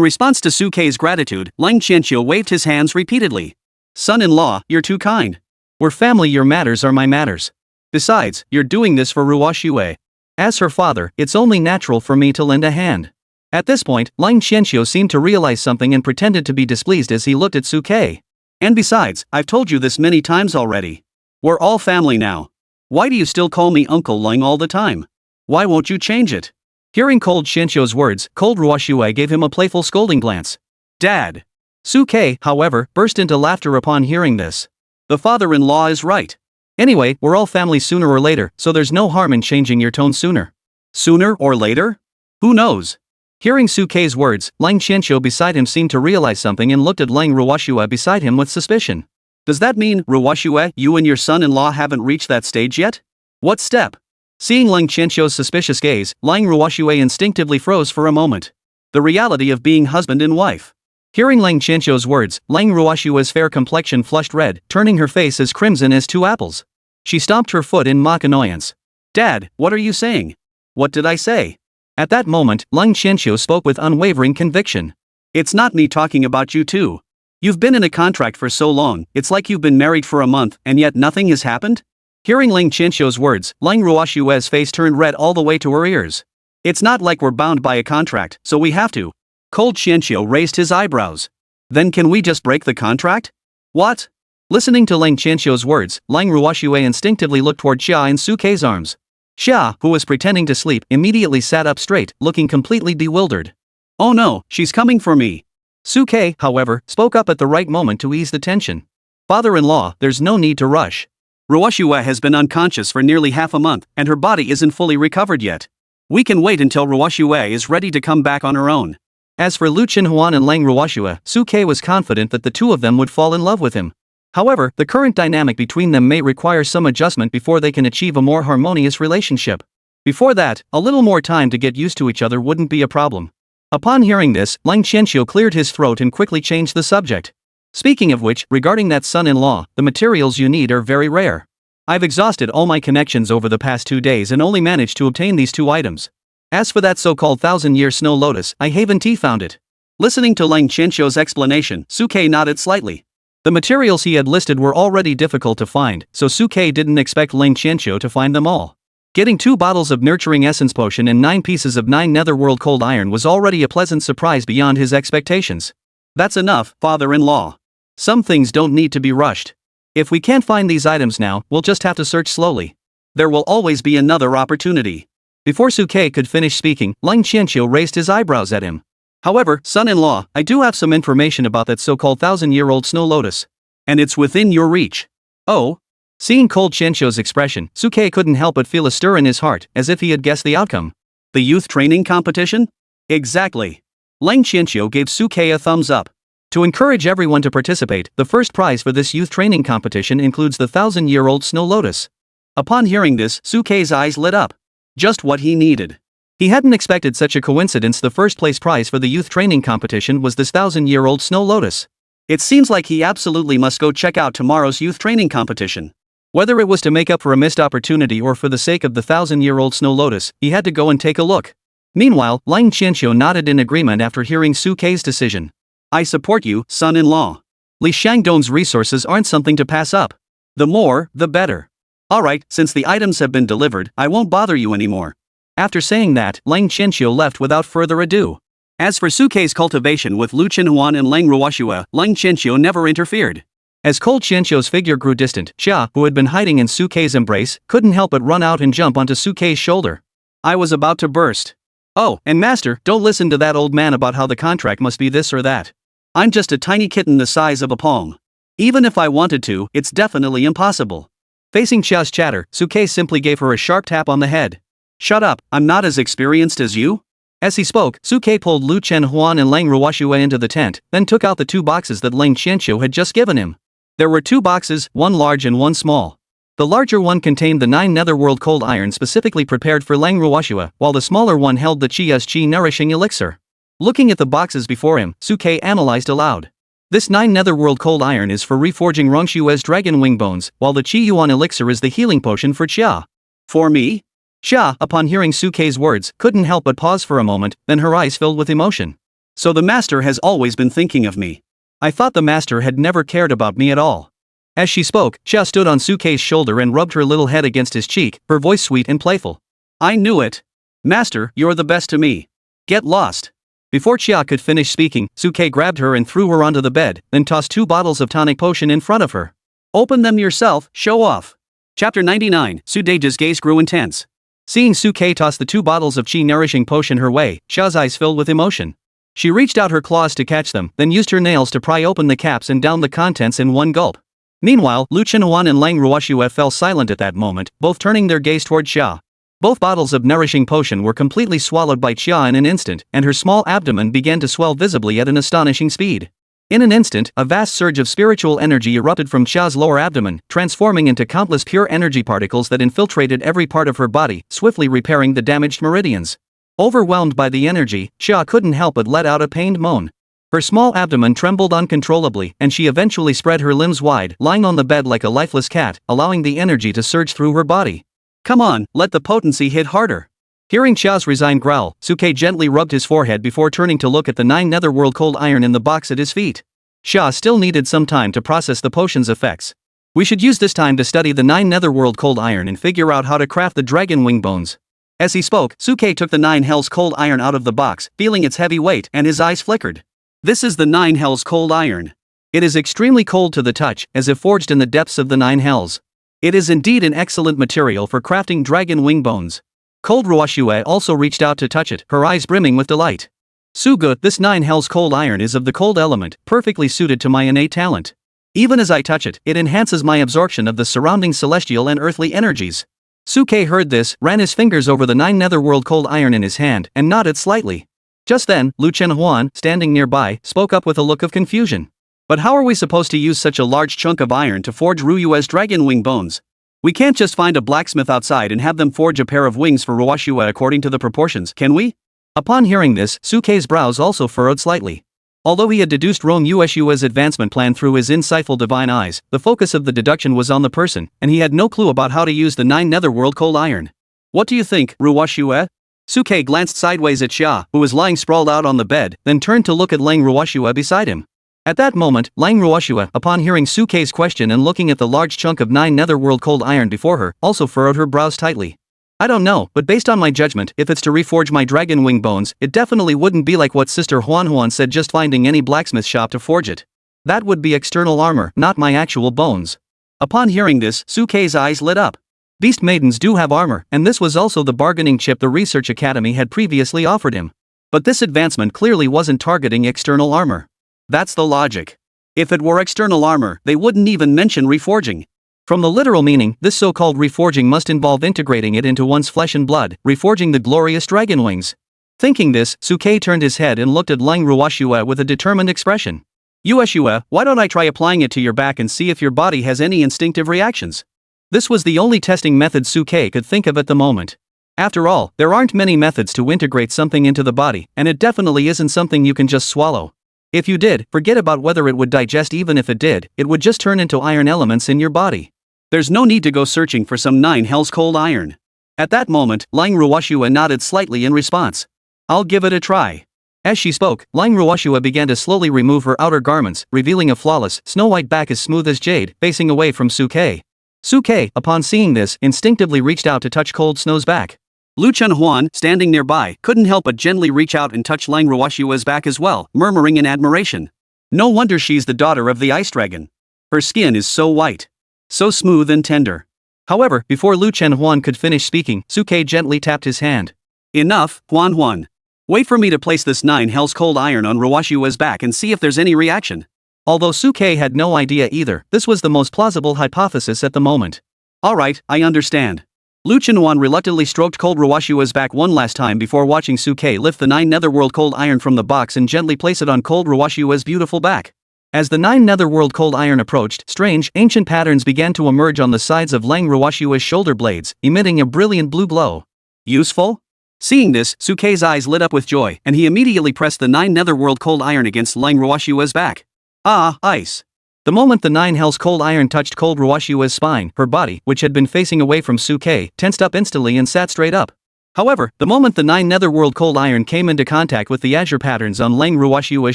response to Suke's gratitude, Lang Qianqiu waved his hands repeatedly. Son-in-law, you're too kind. We're family, your matters are my matters. Besides, you're doing this for Ruoxue. As her father, it's only natural for me to lend a hand. At this point, Lang Qianqiu seemed to realize something and pretended to be displeased as he looked at Suke. And besides, I've told you this many times already. We're all family now. Why do you still call me Uncle Lang all the time? Why won't you change it? Hearing Cold Qianqiu's words, Cold Ruoxue gave him a playful scolding glance. Dad. Suke, however, burst into laughter upon hearing this. The father-in-law is right. Anyway, we're all family sooner or later, so there's no harm in changing your tone sooner. Sooner or later? Who knows? Hearing Suke's words, Lang Qianqiu beside him seemed to realize something and looked at Lang Ruoxue beside him with suspicion. Does that mean, Ruoxue, you and your son-in-law haven't reached that stage yet? What step? Seeing Lang Qianqiu's suspicious gaze, Lang Ruoxue instinctively froze for a moment. The reality of being husband and wife. Hearing Lang Qianqiu's words, Lang Ruoxue's fair complexion flushed red, turning her face as crimson as 2 apples. She stomped her foot in mock annoyance. Dad, what are you saying? What did I say? At that moment, Lang Qianqiu spoke with unwavering conviction. It's not me talking about you two. You've been in a contract for so long, it's like you've been married for a month, and yet nothing has happened? Hearing Lang Qianqiu's words, Lang Ruoxue's face turned red all the way to her ears. It's not like we're bound by a contract, so we have to. Cold Qianqiu raised his eyebrows. Then can we just break the contract? What? Listening to Lang Qianqiu's words, Lang Ruoxue instinctively looked toward Xia in Suke's arms. Xia, who was pretending to sleep, immediately sat up straight, looking completely bewildered. Oh no, she's coming for me. Suke, however, spoke up at the right moment to ease the tension. Father-in-law, there's no need to rush. Ruoshua has been unconscious for nearly half a month, and her body isn't fully recovered yet. We can wait until Ruoshua is ready to come back on her own. As for Lu Chenhuan and Lang Ruoshua, Su-Kei was confident that the two of them would fall in love with him. However, the current dynamic between them may require some adjustment before they can achieve a more harmonious relationship. Before that, a little more time to get used to each other wouldn't be a problem. Upon hearing this, Lang Qianxiu cleared his throat and quickly changed the subject. Speaking of which, regarding that son-in-law, the materials you need are very rare. I've exhausted all my connections over the past 2 days and only managed to obtain these 2 items. As for that so-called 1,000-year snow lotus, I haven't found it. Listening to Lang Qianxiu's explanation, Su-Kei nodded slightly. The materials he had listed were already difficult to find, so Su-Kei didn't expect Lang Qianxiu to find them all. Getting 2 bottles of Nurturing Essence Potion and 9 pieces of 9 Netherworld Cold Iron was already a pleasant surprise beyond his expectations. That's enough, father-in-law. Some things don't need to be rushed. If we can't find these items now, we'll just have to search slowly. There will always be another opportunity. Before Su-Kei could finish speaking, Lang Qianxiu raised his eyebrows at him. However, son-in-law, I do have some information about that so-called 1,000-year-old snow lotus. And it's within your reach. Oh? Seeing Cold Qianxiu's expression, Su-Kei couldn't help but feel a stir in his heart, as if he had guessed the outcome. The youth training competition? Exactly. Lang Qianxiu gave Su-Kei a thumbs up. To encourage everyone to participate, the first prize for this youth training competition includes the 1,000-year-old snow lotus. Upon hearing this, Su-Kei's eyes lit up. Just what he needed. He hadn't expected such a coincidence. The first place prize for the youth training competition was this 1,000-year-old snow lotus. It seems like he absolutely must go check out tomorrow's youth training competition. Whether it was to make up for a missed opportunity or for the sake of the 1,000-year-old snow lotus, he had to go and take a look. Meanwhile, Lang Qianxiu nodded in agreement after hearing Su-Kei's decision. I support you, son-in-law. Li Shangdong's resources aren't something to pass up. The more, the better. Alright, since the items have been delivered, I won't bother you anymore. After saying that, Lang Qianxiu left without further ado. As for Su-Kei's cultivation with Lu Chenhuan and Lang Ruoshua, Lang Qianxiu never interfered. As Cold Qianxiu's figure grew distant, Xia, who had been hiding in Su-Kei's embrace, couldn't help but run out and jump onto Su-Kei's shoulder. I was about to burst. Oh, and master, don't listen to that old man about how the contract must be this or that. I'm just a tiny kitten the size of a palm. Even if I wanted to, it's definitely impossible. Facing Xia's chatter, Su-Kei simply gave her a sharp tap on the head. Shut up, I'm not as experienced as you. As he spoke, Su-Kei pulled Lu Chenhuan and Lang Ruoshua into the tent, then took out the 2 boxes that Lang Qianxiu had just given him. There were 2 boxes, one large and one small. The larger one contained the 9 Netherworld Cold Iron specifically prepared for Lang Ruoshua, while the smaller one held the Chia's Qi Nourishing Elixir. Looking at the boxes before him, Su-Kei analyzed aloud. This 9 Netherworld Cold Iron is for reforging Rongshue's dragon wing bones, while the Qi Yuan Elixir is the healing potion for Xia. For me? Xia, upon hearing Su-Kei's words, couldn't help but pause for a moment, then her eyes filled with emotion. So the master has always been thinking of me. I thought the master had never cared about me at all. As she spoke, Xia stood on Su-Kei's shoulder and rubbed her little head against his cheek, her voice sweet and playful. I knew it. Master, you're the best to me. Get lost. Before Xia could finish speaking, Su-Kei grabbed her and threw her onto the bed, then tossed 2 bottles of tonic potion in front of her. Open them yourself, show off. Chapter 99, Su-Deja's gaze grew intense. Seeing Su-Kei toss the 2 bottles of Qi Nourishing Potion her way, Xia's eyes filled with emotion. She reached out her claws to catch them, then used her nails to pry open the caps and down the contents in one gulp. Meanwhile, Lu Chenhuan and Lang Ruoshua fell silent at that moment, both turning their gaze toward Xia. Both bottles of nourishing potion were completely swallowed by Xia in an instant, and her small abdomen began to swell visibly at an astonishing speed. In an instant, a vast surge of spiritual energy erupted from Xia's lower abdomen, transforming into countless pure energy particles that infiltrated every part of her body, swiftly repairing the damaged meridians. Overwhelmed by the energy, Xia couldn't help but let out a pained moan. Her small abdomen trembled uncontrollably, and she eventually spread her limbs wide, lying on the bed like a lifeless cat, allowing the energy to surge through her body. Come on, let the potency hit harder. Hearing Xia's resigned growl, Su-Kei gently rubbed his forehead before turning to look at the 9 Netherworld Cold Iron in the box at his feet. Xia still needed some time to process the potion's effects. We should use this time to study the 9 Netherworld Cold Iron and figure out how to craft the dragon wing bones. As he spoke, Su-Kei took the 9 Hells Cold Iron out of the box, feeling its heavy weight, and his eyes flickered. This is the 9 Hells Cold Iron. It is extremely cold to the touch, as if forged in the depths of the 9 Hells. It is indeed an excellent material for crafting dragon wing bones. Cold Ruoshua also reached out to touch it, her eyes brimming with delight. Sugu, this 9 Hells Cold Iron is of the cold element, perfectly suited to my innate talent. Even as I touch it, it enhances my absorption of the surrounding celestial and earthly energies. Suke heard this, ran his fingers over the 9 netherworld cold iron in his hand, and nodded slightly. Just then, Lu Chenhuan, standing nearby, spoke up with a look of confusion. But how are we supposed to use such a large chunk of iron to forge Ruyue's dragon wing bones? We can't just find a blacksmith outside and have them forge a pair of wings for Ruoshua according to the proportions, can we? Upon hearing this, Suke's brows also furrowed slightly. Although he had deduced Rong Yueshua's advancement plan through his insightful divine eyes, the focus of the deduction was on the person, and he had no clue about how to use the 9 netherworld cold iron. What do you think, Ruoshua? Suke glanced sideways at Xia, who was lying sprawled out on the bed, then turned to look at Lang Ruoshua beside him. At that moment, Lang Ruoshua, upon hearing Suke's question and looking at the large chunk of 9 netherworld cold iron before her, also furrowed her brows tightly. I don't know, but based on my judgment, if it's to reforge my dragon wing bones, it definitely wouldn't be like what Sister Huan said, just finding any blacksmith shop to forge it. That would be external armor, not my actual bones. Upon hearing this, Suke's eyes lit up. Beast maidens do have armor, and this was also the bargaining chip the research academy had previously offered him. But this advancement clearly wasn't targeting external armor. That's the logic. If it were external armor, they wouldn't even mention reforging. From the literal meaning, this so-called reforging must involve integrating it into one's flesh and blood, reforging the glorious dragon wings. Thinking this, Suke turned his head and looked at Lang Ruoshua with a determined expression. Yueshua, why don't I try applying it to your back and see if your body has any instinctive reactions? This was the only testing method Suke could think of at the moment. After all, there aren't many methods to integrate something into the body, and it definitely isn't something you can just swallow. If you did, forget about whether it would digest. Even if it did, it would just turn into iron elements in your body. There's no need to go searching for some 9 hells cold iron. At that moment, Lang Ruoshua nodded slightly in response. I'll give it a try. As she spoke, Lang Ruoshua began to slowly remove her outer garments, revealing a flawless, snow-white back as smooth as jade, facing away from Suke. Suke, upon seeing this, instinctively reached out to touch Cold Snow's back. Lu Chenhuan, standing nearby, couldn't help but gently reach out and touch Lang Ruoshua's back as well, murmuring in admiration. No wonder she's the daughter of the ice dragon. Her skin is so white. So smooth and tender. However, before Lu Chenhuan could finish speaking, Suke gently tapped his hand. Enough, Huan. Wait for me to place this 9 hells cold iron on Ruoshua's back and see if there's any reaction. Although Suke had no idea either, this was the most plausible hypothesis at the moment. Alright, I understand. Lu Chenhuan reluctantly stroked Cold Ruoshua's back one last time before watching Suke lift the 9 netherworld cold iron from the box and gently place it on Cold Ruoshua's beautiful back. As the 9 netherworld cold iron approached, strange, ancient patterns began to emerge on the sides of Lang Ruoshua's shoulder blades, emitting a brilliant blue glow. Useful? Seeing this, Suke's eyes lit up with joy, and he immediately pressed the 9 netherworld cold iron against Lang Ruoshua's back. Ah, ice. The moment the 9 hells cold iron touched Cold Ruoshua's spine, her body, which had been facing away from Suke, tensed up instantly and sat straight up. However, the moment the 9 netherworld cold iron came into contact with the azure patterns on Lang Ruoshua's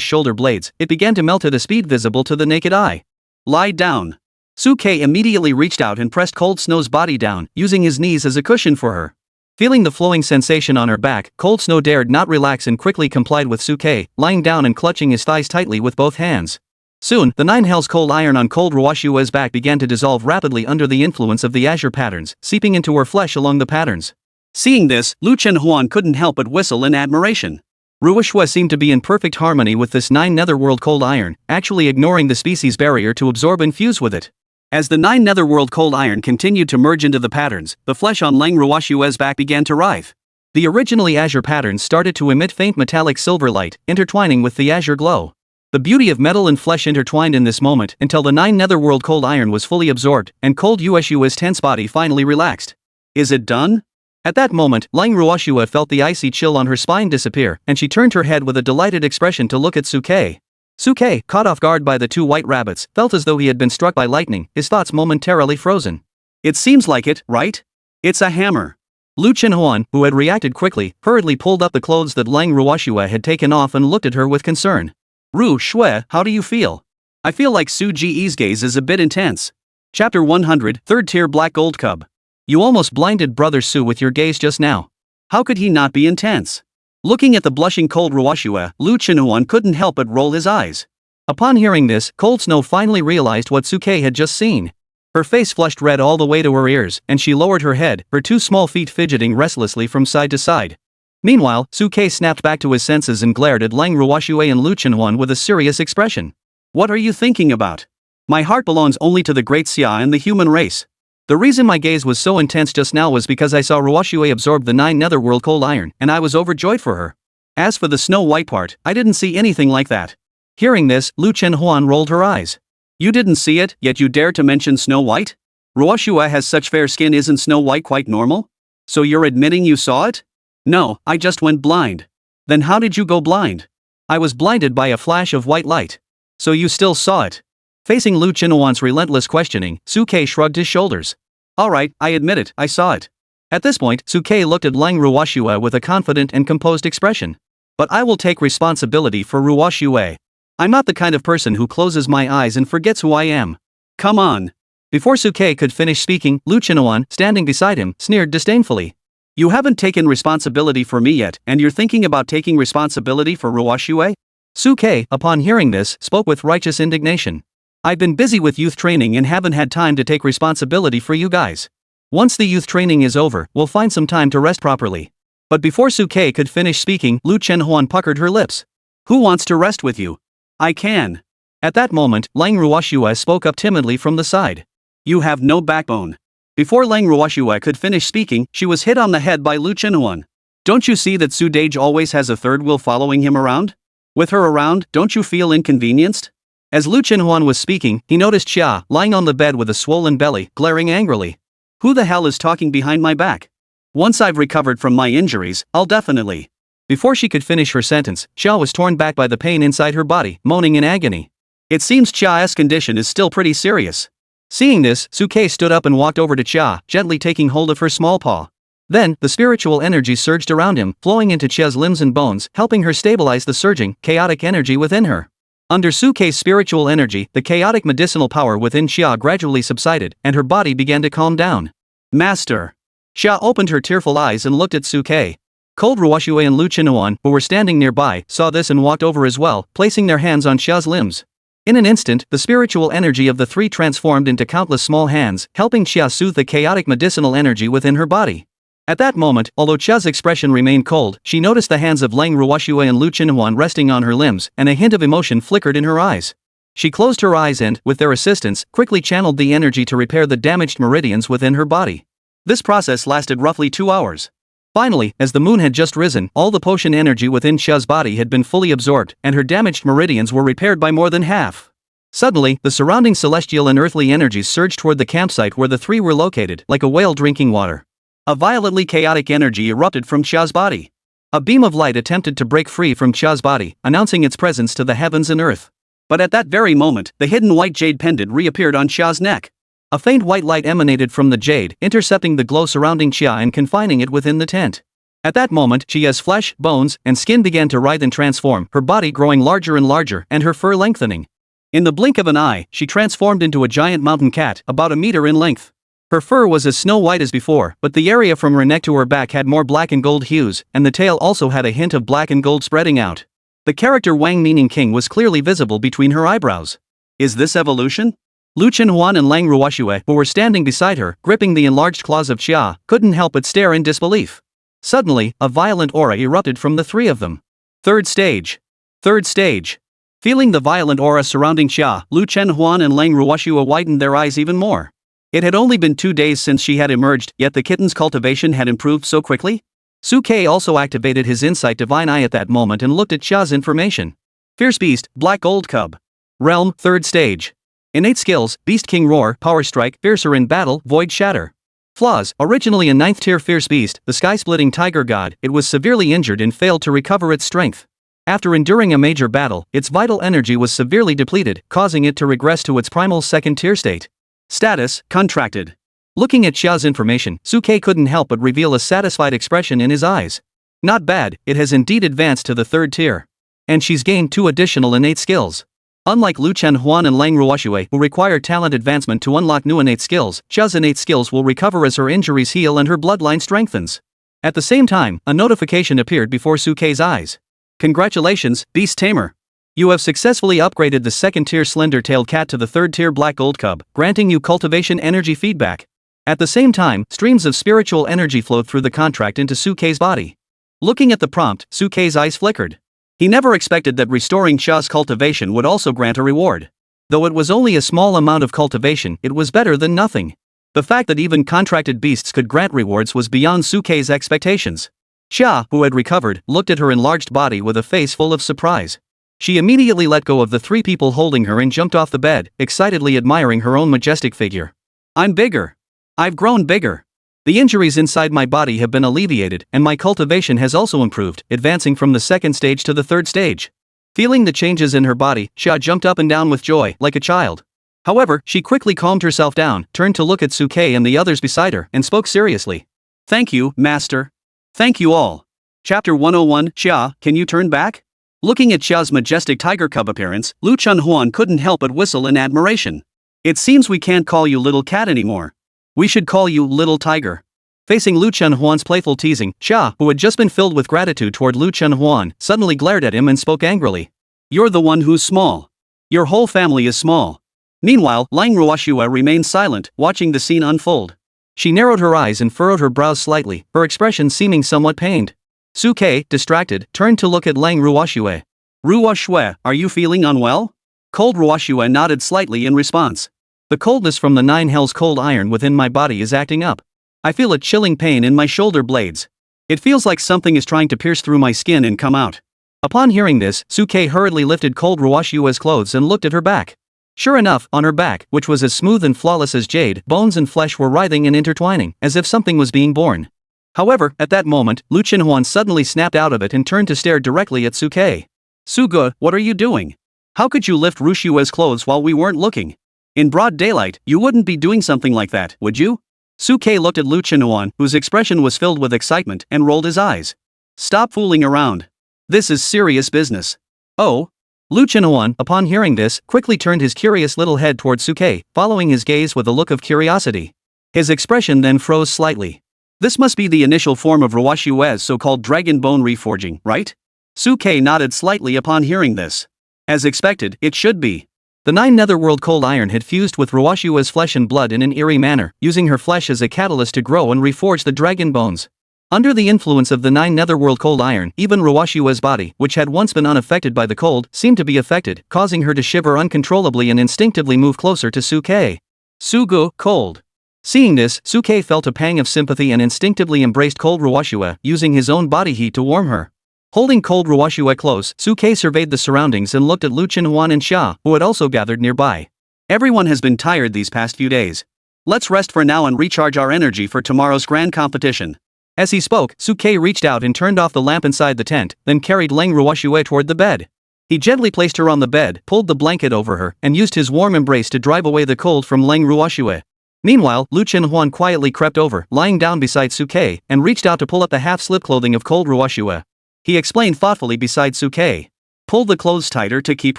shoulder blades, it began to melt at a speed visible to the naked eye. Lie down. Suke immediately reached out and pressed Cold Snow's body down, using his knees as a cushion for her. Feeling the flowing sensation on her back, Cold Snow dared not relax and quickly complied with Suke, lying down and clutching his thighs tightly with both hands. Soon, the 9 hells cold iron on Cold Ruoshua's back began to dissolve rapidly under the influence of the azure patterns, seeping into her flesh along the patterns. Seeing this, Lu Chenhuan couldn't help but whistle in admiration. Ruoshua seemed to be in perfect harmony with this 9 netherworld cold iron, actually ignoring the species barrier to absorb and fuse with it. As the 9 netherworld cold iron continued to merge into the patterns, the flesh on Lang Ruoshua's back began to writhe. The originally azure patterns started to emit faint metallic silver light, intertwining with the azure glow. The beauty of metal and flesh intertwined in this moment until the 9 netherworld cold iron was fully absorbed, and Cold Yueshua's tense body finally relaxed. Is it done? At that moment, Lang Ruoshua felt the icy chill on her spine disappear, and she turned her head with a delighted expression to look at Suke. Suke, caught off guard by the 2 white rabbits, felt as though he had been struck by lightning, his thoughts momentarily frozen. It seems like it, right? It's a hammer. Lu Chenhuan, who had reacted quickly, hurriedly pulled up the clothes that Lang Ruoshua had taken off and looked at her with concern. Ru Shui, how do you feel? I feel like Su Ji's gaze is a bit intense. Chapter 100, 3rd Tier Black Gold Cub. You almost blinded Brother Su with your gaze just now. How could he not be intense? Looking at the blushing Cold Ruoshua, Lu Chenhuan couldn't help but roll his eyes. Upon hearing this, Cold Snow finally realized what Suke had just seen. Her face flushed red all the way to her ears, and she lowered her head, her 2 small feet fidgeting restlessly from side to side. Meanwhile, Suke snapped back to his senses and glared at Lang Ruoshua and Lu Chenhuan with a serious expression. What are you thinking about? My heart belongs only to the great Xia and the human race. The reason my gaze was so intense just now was because I saw Ruoxue absorb the 9 netherworld cold iron, and I was overjoyed for her. As for the Snow White part, I didn't see anything like that. Hearing this, Lu Chenhuan rolled her eyes. You didn't see it, yet you dare to mention Snow White? Ruoxue has such fair skin, isn't Snow White quite normal? So you're admitting you saw it? No, I just went blind. Then how did you go blind? I was blinded by a flash of white light. So you still saw it? Facing Lu Chenhuan's relentless questioning, Suke shrugged his shoulders. Alright, I admit it, I saw it. At this point, Suke looked at Lang Ruoxue with a confident and composed expression. But I will take responsibility for Ruoxue. I'm not the kind of person who closes my eyes and forgets who I am. Come on. Before Suke could finish speaking, Lu Chenhuan, standing beside him, sneered disdainfully. You haven't taken responsibility for me yet, and you're thinking about taking responsibility for Ruoxue? Suke, upon hearing this, spoke with righteous indignation. I've been busy with youth training and haven't had time to take responsibility for you guys. Once the youth training is over, we'll find some time to rest properly. But before Suke could finish speaking, Lu Chenhuan puckered her lips. Who wants to rest with you? I can. At that moment, Lang Ruoxue spoke up timidly from the side. You have no backbone. Before Lang Ruoxue could finish speaking, she was hit on the head by Lu Chenhuan. Don't you see that Su Dage always has a third wheel following him around? With her around, don't you feel inconvenienced? As Lu Chenhuan was speaking, he noticed Xia, lying on the bed with a swollen belly, glaring angrily. Who the hell is talking behind my back? Once I've recovered from my injuries, I'll definitely. Before she could finish her sentence, Xia was torn back by the pain inside her body, moaning in agony. It seems Xia's condition is still pretty serious. Seeing this, Suke stood up and walked over to Xia, gently taking hold of her small paw. Then, the spiritual energy surged around him, flowing into Xia's limbs and bones, helping her stabilize the surging, chaotic energy within her. Under Suke's spiritual energy, the chaotic medicinal power within Xia gradually subsided, and her body began to calm down. Master! Xia opened her tearful eyes and looked at Suke. Cold Ruoxue and Lu Chenhuan, who were standing nearby, saw this and walked over as well, placing their hands on Xia's limbs. In an instant, the spiritual energy of the three transformed into countless small hands, helping Xia soothe the chaotic medicinal energy within her body. At that moment, although Xia's expression remained cold, she noticed the hands of Lang Ruoxue and Lu Chenhuan resting on her limbs, and a hint of emotion flickered in her eyes. She closed her eyes and, with their assistance, quickly channeled the energy to repair the damaged meridians within her body. This process lasted roughly 2 hours. Finally, as the moon had just risen, all the potion energy within Xia's body had been fully absorbed, and her damaged meridians were repaired by more than half. Suddenly, the surrounding celestial and earthly energies surged toward the campsite where the three were located, like a whale drinking water. A violently chaotic energy erupted from Xia's body. A beam of light attempted to break free from Xia's body, announcing its presence to the heavens and earth. But at that very moment, the hidden white jade pendant reappeared on Xia's neck. A faint white light emanated from the jade, intercepting the glow surrounding Xia and confining it within the tent. At that moment, Xia's flesh, bones, and skin began to writhe and transform, her body growing larger and larger, and her fur lengthening. In the blink of an eye, she transformed into a giant mountain cat, about a meter in length. Her fur was as snow white as before, but the area from her neck to her back had more black and gold hues, and the tail also had a hint of black and gold spreading out. The character Wang meaning king was clearly visible between her eyebrows. Is this evolution? Lu Chenhuan and Lang Ruoxue, who were standing beside her, gripping the enlarged claws of Xia, couldn't help but stare in disbelief. Suddenly, a violent aura erupted from the three of them. Third stage. Third stage. Feeling the violent aura surrounding Xia, Lu Chenhuan and Lang Ruoxue widened their eyes even more. It had only been 2 days since she had emerged, yet the kitten's cultivation had improved so quickly? Suke also activated his insight divine eye at that moment and looked at Xia's information. Fierce Beast, Black Gold Cub. Realm, 3rd stage. Innate skills, Beast King Roar, Power Strike, Fiercer in Battle, Void Shatter. Flaws, originally a 9th tier Fierce Beast, the Sky-Splitting Tiger God, it was severely injured and failed to recover its strength. After enduring a major battle, its vital energy was severely depleted, causing it to regress to its primal 2nd tier state. Status, contracted. Looking at Xia's information, Suke couldn't help but reveal a satisfied expression in his eyes. Not bad, it has indeed advanced to the 3rd tier. And she's gained 2 additional innate skills. Unlike Lu Chenhuan and Lang Ruoxue, who require talent advancement to unlock new innate skills, Xia's innate skills will recover as her injuries heal and her bloodline strengthens. At the same time, a notification appeared before Suke's eyes. Congratulations, Beast Tamer. You have successfully upgraded the 2nd tier slender-tailed cat to the 3rd tier black gold cub, granting you cultivation energy feedback. At the same time, streams of spiritual energy flowed through the contract into Suke's body. Looking at the prompt, Suke's eyes flickered. He never expected that restoring Xia's cultivation would also grant a reward. Though it was only a small amount of cultivation, it was better than nothing. The fact that even contracted beasts could grant rewards was beyond Suke's expectations. Xia, who had recovered, looked at her enlarged body with a face full of surprise. She immediately let go of the three people holding her and jumped off the bed, excitedly admiring her own majestic figure. I'm bigger. I've grown bigger. The injuries inside my body have been alleviated, and my cultivation has also improved, advancing from the second stage to the third stage. Feeling the changes in her body, Xia jumped up and down with joy, like a child. However, she quickly calmed herself down, turned to look at Suke and the others beside her, and spoke seriously. Thank you, Master. Thank you all. Chapter 101, Xia, can you turn back? Looking at Xia's majestic tiger cub appearance, Lu Chunhuan couldn't help but whistle in admiration. It seems we can't call you little cat anymore. We should call you little tiger. Facing Lu Chunhuan's playful teasing, Xia, who had just been filled with gratitude toward Lu Chunhuan, suddenly glared at him and spoke angrily. You're the one who's small. Your whole family is small. Meanwhile, Lang Ruoxue remained silent, watching the scene unfold. She narrowed her eyes and furrowed her brows slightly, her expression seeming somewhat pained. Suke, distracted, turned to look at Lang Ruoxue. Ruoxue, are you feeling unwell? Cold Ruoxue nodded slightly in response. The coldness from the 9 hells cold iron within my body is acting up. I feel a chilling pain in my shoulder blades. It feels like something is trying to pierce through my skin and come out. Upon hearing this, Suke hurriedly lifted cold Ruoxue's clothes and looked at her back. Sure enough, on her back, which was as smooth and flawless as jade, bones and flesh were writhing and intertwining, as if something was being born. However, at that moment, Lu Chunhuan suddenly snapped out of it and turned to stare directly at Suke. Suge, what are you doing? How could you lift Ruoxue's clothes while we weren't looking? In broad daylight, you wouldn't be doing something like that, would you? Suke looked at Lu Chunhuan, whose expression was filled with excitement, and rolled his eyes. Stop fooling around. This is serious business. Oh? Lu Chunhuan, upon hearing this, quickly turned his curious little head toward Suke, following his gaze with a look of curiosity. His expression then froze slightly. This must be the initial form of Ruoxue's so-called dragon bone reforging, right? Suke nodded slightly upon hearing this. As expected, it should be. The 9 netherworld cold iron had fused with Ruoxue's flesh and blood in an eerie manner, using her flesh as a catalyst to grow and reforge the dragon bones. Under the influence of the 9 netherworld cold iron, even Ruoxue's body, which had once been unaffected by the cold, seemed to be affected, causing her to shiver uncontrollably and instinctively move closer to Suke. Sugu, cold. Seeing this, Suke felt a pang of sympathy and instinctively embraced cold Ruoxue, using his own body heat to warm her. Holding cold Ruoxue close, Suke surveyed the surroundings and looked at Lu Chunhuan and Xia, who had also gathered nearby. Everyone has been tired these past few days. Let's rest for now and recharge our energy for tomorrow's grand competition. As he spoke, Suke reached out and turned off the lamp inside the tent, then carried Lang Ruoxue toward the bed. He gently placed her on the bed, pulled the blanket over her, and used his warm embrace to drive away the cold from Lang Ruoxue. Meanwhile, Lu Chunhuan quietly crept over, lying down beside Suke, and reached out to pull up the half-slip clothing of cold Ruoxue. He explained thoughtfully beside Suke. Pull the clothes tighter to keep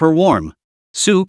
her warm. Suke.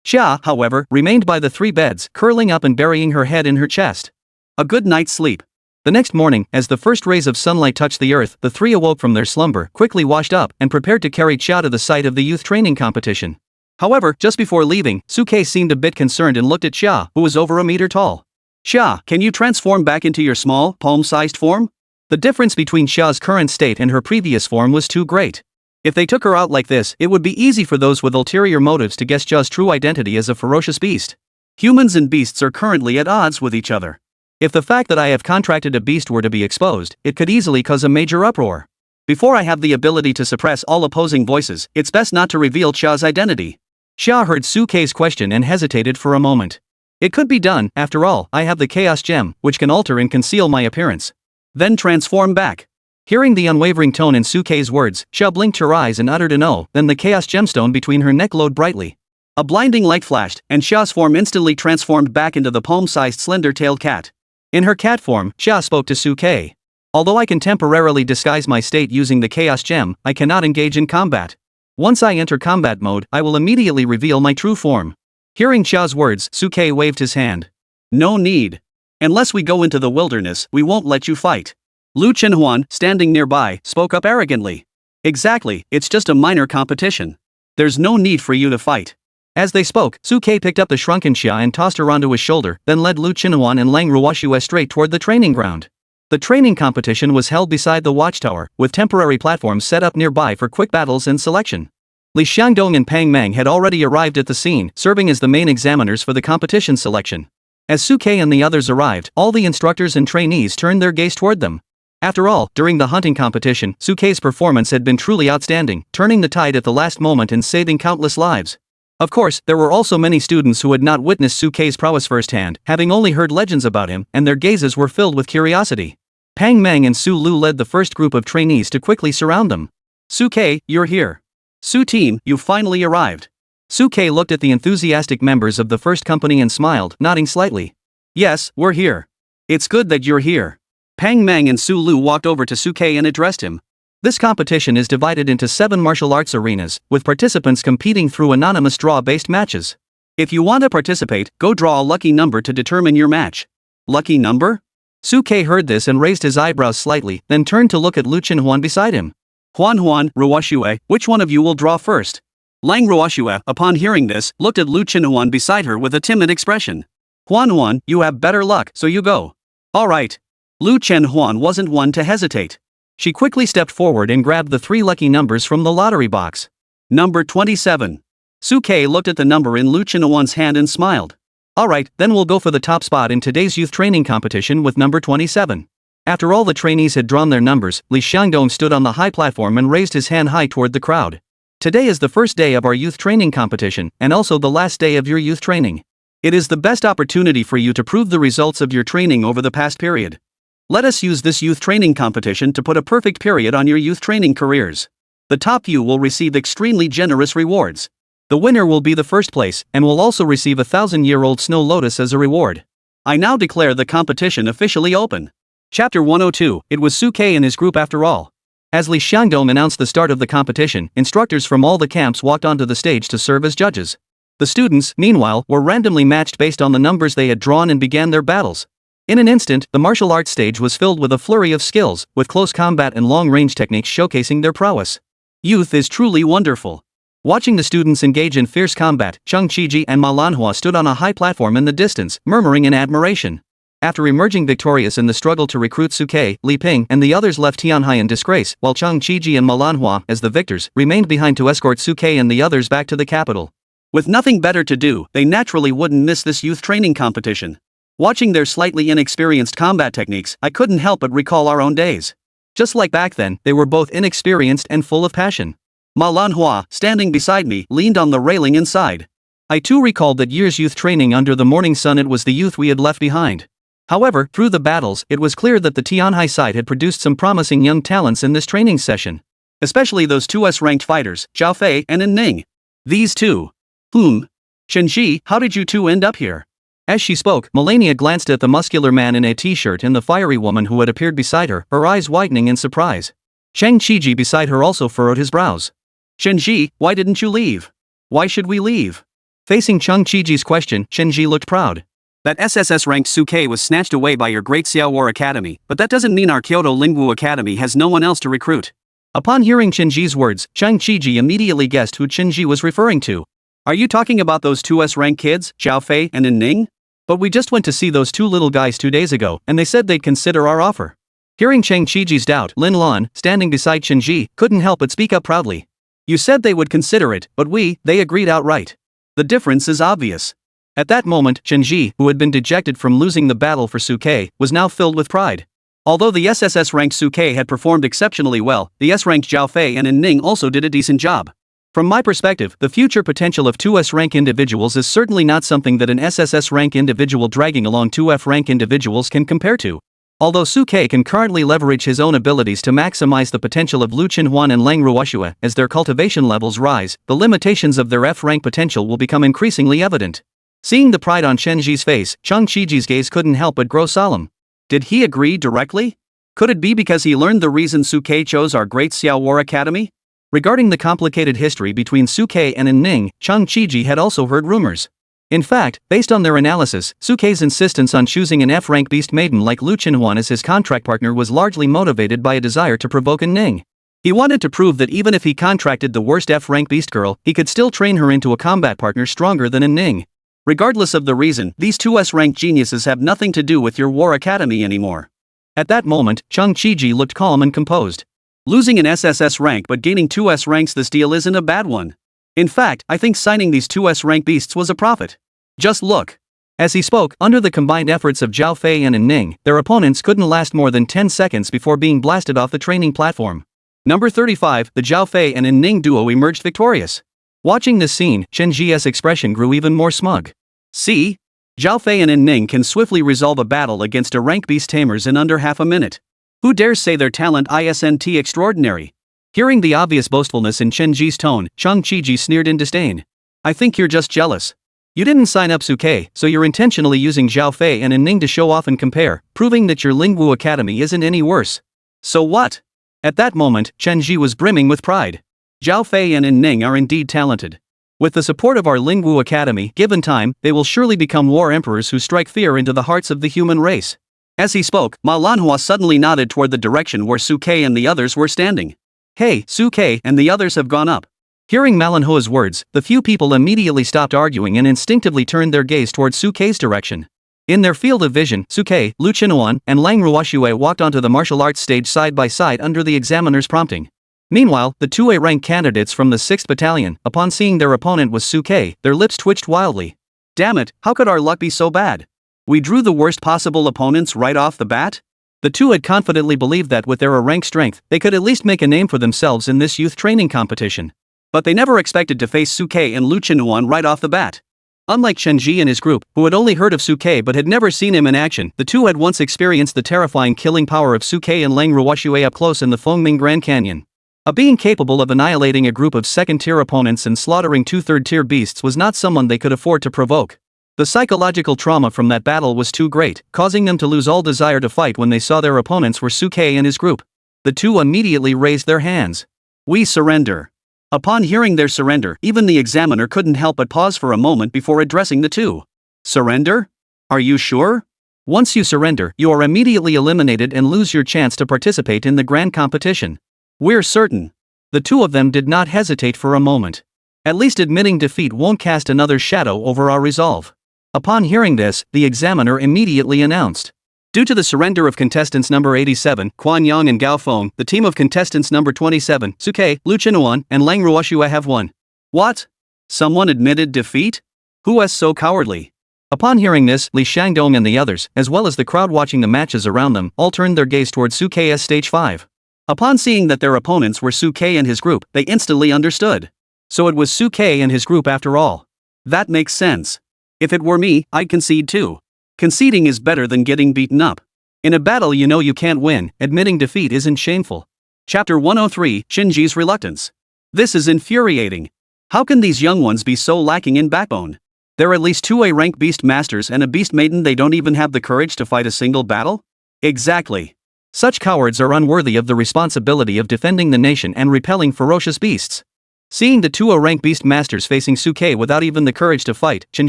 Xia, however, remained by the 3 beds, curling up and burying her head in her chest. A good night's sleep. The next morning, as the first rays of sunlight touched the earth, the 3 awoke from their slumber, quickly washed up, and prepared to carry Xia to the site of the youth training competition. However, just before leaving, Suke seemed a bit concerned and looked at Xia, who was over a meter tall. Xia, can you transform back into your small, palm-sized form? The difference between Xia's current state and her previous form was too great. If they took her out like this, it would be easy for those with ulterior motives to guess Xia's true identity as a ferocious beast. Humans and beasts are currently at odds with each other. If the fact that I have contracted a beast were to be exposed, it could easily cause a major uproar. Before I have the ability to suppress all opposing voices, it's best not to reveal Xia's identity. Xia heard Suke's question and hesitated for a moment. It could be done, after all, I have the Chaos Gem, which can alter and conceal my appearance. Then transform back. Hearing the unwavering tone in Suke's words, Xia blinked her eyes and uttered an "oh," then the Chaos Gemstone between her neck glowed brightly. A blinding light flashed, and Xia's form instantly transformed back into the palm-sized slender-tailed cat. In her cat form, Xia spoke to Suke. Although I can temporarily disguise my state using the Chaos Gem, I cannot engage in combat. Once I enter combat mode, I will immediately reveal my true form. Hearing Xia's words, Suke waved his hand. No need. Unless we go into the wilderness, we won't let you fight. Lu Chunhuan, standing nearby, spoke up arrogantly. Exactly, it's just a minor competition. There's no need for you to fight. As they spoke, Suke picked up the shrunken Xia and tossed her onto his shoulder, then led Lu Chunhuan and Lang Ruoxue straight toward the training ground. The training competition was held beside the watchtower, with temporary platforms set up nearby for quick battles and selection. Li Xiangdong and Pang Meng had already arrived at the scene, serving as the main examiners for the competition selection. As Suke and the others arrived, all the instructors and trainees turned their gaze toward them. After all, during the hunting competition, Suke's performance had been truly outstanding, turning the tide at the last moment and saving countless lives. Of course, there were also many students who had not witnessed Suke's prowess firsthand, having only heard legends about him, and their gazes were filled with curiosity. Pang Meng and Su Lu led the first group of trainees to quickly surround them. Suke, you're here. Su team, you finally arrived. Suke looked at the enthusiastic members of the first company and smiled, nodding slightly. Yes, we're here. It's good that you're here. Pang Meng and Su Lu walked over to Suke and addressed him. This competition is divided into 7 martial arts arenas, with participants competing through anonymous draw-based matches. If you want to participate, go draw a lucky number to determine your match. Lucky number? Suke heard this and raised his eyebrows slightly, then turned to look at Lu Chenhuan beside him. Huan, Ruoxue, which one of you will draw first? Lang Ruoxue, upon hearing this, looked at Lu Chenhuan beside her with a timid expression. Huan, you have better luck, so you go. Alright. Lu Chenhuan wasn't one to hesitate. She quickly stepped forward and grabbed the 3 lucky numbers from the lottery box. Number 27. Suke looked at the number in Lu Chenhuan's hand and smiled. Alright, then we'll go for the top spot in today's youth training competition with number 27. After all the trainees had drawn their numbers, Li Xiangdong stood on the high platform and raised his hand high toward the crowd. Today is the first day of our youth training competition, and also the last day of your youth training. It is the best opportunity for you to prove the results of your training over the past period. Let us use this youth training competition to put a perfect period on your youth training careers. The top few will receive extremely generous rewards. The winner will be the first place, and will also receive a 1,000-year-old snow lotus as a reward. I now declare the competition officially open. Chapter 102, It was Suke and his group after all. As Li Xiangdong announced the start of the competition, instructors from all the camps walked onto the stage to serve as judges. The students, meanwhile, were randomly matched based on the numbers they had drawn and began their battles. In an instant, the martial arts stage was filled with a flurry of skills, with close combat and long-range techniques showcasing their prowess. Youth is truly wonderful. Watching the students engage in fierce combat, Cheng Qiji and Manhwa stood on a high platform in the distance, murmuring in admiration. After emerging victorious in the struggle to recruit Suke, Li Ping and the others left Tianhai in disgrace, while Cheng Qiji and Manhwa, as the victors, remained behind to escort Suke and the others back to the capital. With nothing better to do, they naturally wouldn't miss this youth training competition. Watching their slightly inexperienced combat techniques, I couldn't help but recall our own days. Just like back then, they were both inexperienced and full of passion. Manhwa, standing beside me, leaned on the railing and sighed. I too recalled that year's youth training under the morning sun. It was the youth we had left behind. However, through the battles, it was clear that the Tianhai side had produced some promising young talents in this training session. Especially those 2S ranked fighters, Zhao Fei and An Ning. These two. Shenji, how did you two end up here? As she spoke, Melania glanced at the muscular man in a t-shirt and the fiery woman who had appeared beside her, her eyes widening in surprise. Cheng Qiji beside her also furrowed his brows. Shenji, why didn't you leave? Why should we leave? Facing Cheng Qiji's question, Shenji looked proud. That SSS-ranked Suke was snatched away by your great Xiaowar Academy, but that doesn't mean our Kyoto Lingwu Academy has no one else to recruit. Upon hearing Shenji's words, Cheng Qiji immediately guessed who Shenji was referring to. Are you talking about those 2S rank kids, Zhao Fei and An Ning? But we just went to see those 2 little guys 2 days ago, and they said they'd consider our offer. Hearing Cheng Qiji's doubt, Lin Lan, standing beside Shenji, couldn't help but speak up proudly. You said they would consider it, but they agreed outright. The difference is obvious. At that moment, Shenji, who had been dejected from losing the battle for Suke, was now filled with pride. Although the SSS-ranked Suke had performed exceptionally well, the S-ranked Zhao Fei and An Ning also did a decent job. From my perspective, the future potential of 2S rank individuals is certainly not something that an SSS rank individual dragging along 2F rank individuals can compare to. Although Suke can currently leverage his own abilities to maximize the potential of Lu Chenhuan and Lang Ruoxue, as their cultivation levels rise, the limitations of their F rank potential will become increasingly evident. Seeing the pride on Shenji's face, Cheng Qiji's gaze couldn't help but grow solemn. Did he agree directly? Could it be because he learned the reason Suke chose our great Xiaowar Academy? Regarding the complicated history between Suke and An Ning, Cheng Qiji had also heard rumors. In fact, based on their analysis, Suke's insistence on choosing an F-rank beast maiden like Lu Chenhuan as his contract partner was largely motivated by a desire to provoke An Ning. He wanted to prove that even if he contracted the worst F-rank beast girl, he could still train her into a combat partner stronger than An Ning. Regardless of the reason, these 2S rank geniuses have nothing to do with your war academy anymore. At that moment, Cheng Qiji looked calm and composed. Losing an SSS rank but gaining 2S ranks, this deal isn't a bad one. In fact, I think signing these two S-rank beasts was a profit. Just look. As he spoke, under the combined efforts of Zhao Fei and An Ning, their opponents couldn't last more than 10 seconds before being blasted off the training platform. Number 35, the Zhao Fei and An Ning duo emerged victorious. Watching this scene, Chen Ji's expression grew even more smug. See? Zhao Fei and An Ning can swiftly resolve a battle against a rank beast tamers in under half a minute. Who dares say their talent isn't extraordinary? Hearing the obvious boastfulness in Chen Ji's tone, Chang Chi-ji sneered in disdain. I think you're just jealous. You didn't sign up Suke, so you're intentionally using Zhao Fei and An Ning to show off and compare, proving that your Lingwu Academy isn't any worse. So what? At that moment, Chen Ji was brimming with pride. Zhao Fei and An Ning are indeed talented. With the support of our Lingwu Academy, given time, they will surely become war emperors who strike fear into the hearts of the human race. As he spoke, Manhwa suddenly nodded toward the direction where Suke and the others were standing. Hey, Suke and the others have gone up. Hearing Manhwa's words, the few people immediately stopped arguing and instinctively turned their gaze toward Suke's direction. In their field of vision, Suke, Lu Qinuan, and Lang Ruoxue walked onto the martial arts stage side by side under the examiner's prompting. Meanwhile, the two A-rank candidates from the 6th Battalion, upon seeing their opponent was Suke, their lips twitched wildly. Damn it, how could our luck be so bad? We drew the worst possible opponents right off the bat? The two had confidently believed that with their A-rank strength, they could at least make a name for themselves in this youth training competition. But they never expected to face Suke and Lu Qinuan right off the bat. Unlike Chen Ji and his group, who had only heard of Suke but had never seen him in action, the two had once experienced the terrifying killing power of Suke and Lang Ruoxue up close in the Fengming Grand Canyon. A being capable of annihilating a group of second-tier opponents and slaughtering two third-tier beasts was not someone they could afford to provoke. The psychological trauma from that battle was too great, causing them to lose all desire to fight when they saw their opponents were Suke and his group. The two immediately raised their hands. We surrender. Upon hearing their surrender, even the examiner couldn't help but pause for a moment before addressing the two. Surrender? Are you sure? Once you surrender, you are immediately eliminated and lose your chance to participate in the grand competition. We're certain. The two of them did not hesitate for a moment. At least admitting defeat won't cast another shadow over our resolve. Upon hearing this, the examiner immediately announced. Due to the surrender of contestants number 87, Quan Yang and Gao Feng, the team of contestants number 27, Suke, Lu Qinuan, and Lang Ruoxue have won. What? Someone admitted defeat? Who is so cowardly? Upon hearing this, Li Shangdong and the others, as well as the crowd watching the matches around them, all turned their gaze towards Suke's stage 5. Upon seeing that their opponents were Suke and his group, they instantly understood. So it was Suke and his group after all. That makes sense. If it were me, I'd concede too. Conceding is better than getting beaten up. In a battle you know you can't win, admitting defeat isn't shameful. Chapter 103, Shinji's Reluctance. This is infuriating. How can these young ones be so lacking in backbone? There are at least two A-rank beast masters and a beast maiden, they don't even have the courage to fight a single battle? Exactly. Such cowards are unworthy of the responsibility of defending the nation and repelling ferocious beasts. Seeing the two A-rank beast masters facing Suke without even the courage to fight, Chen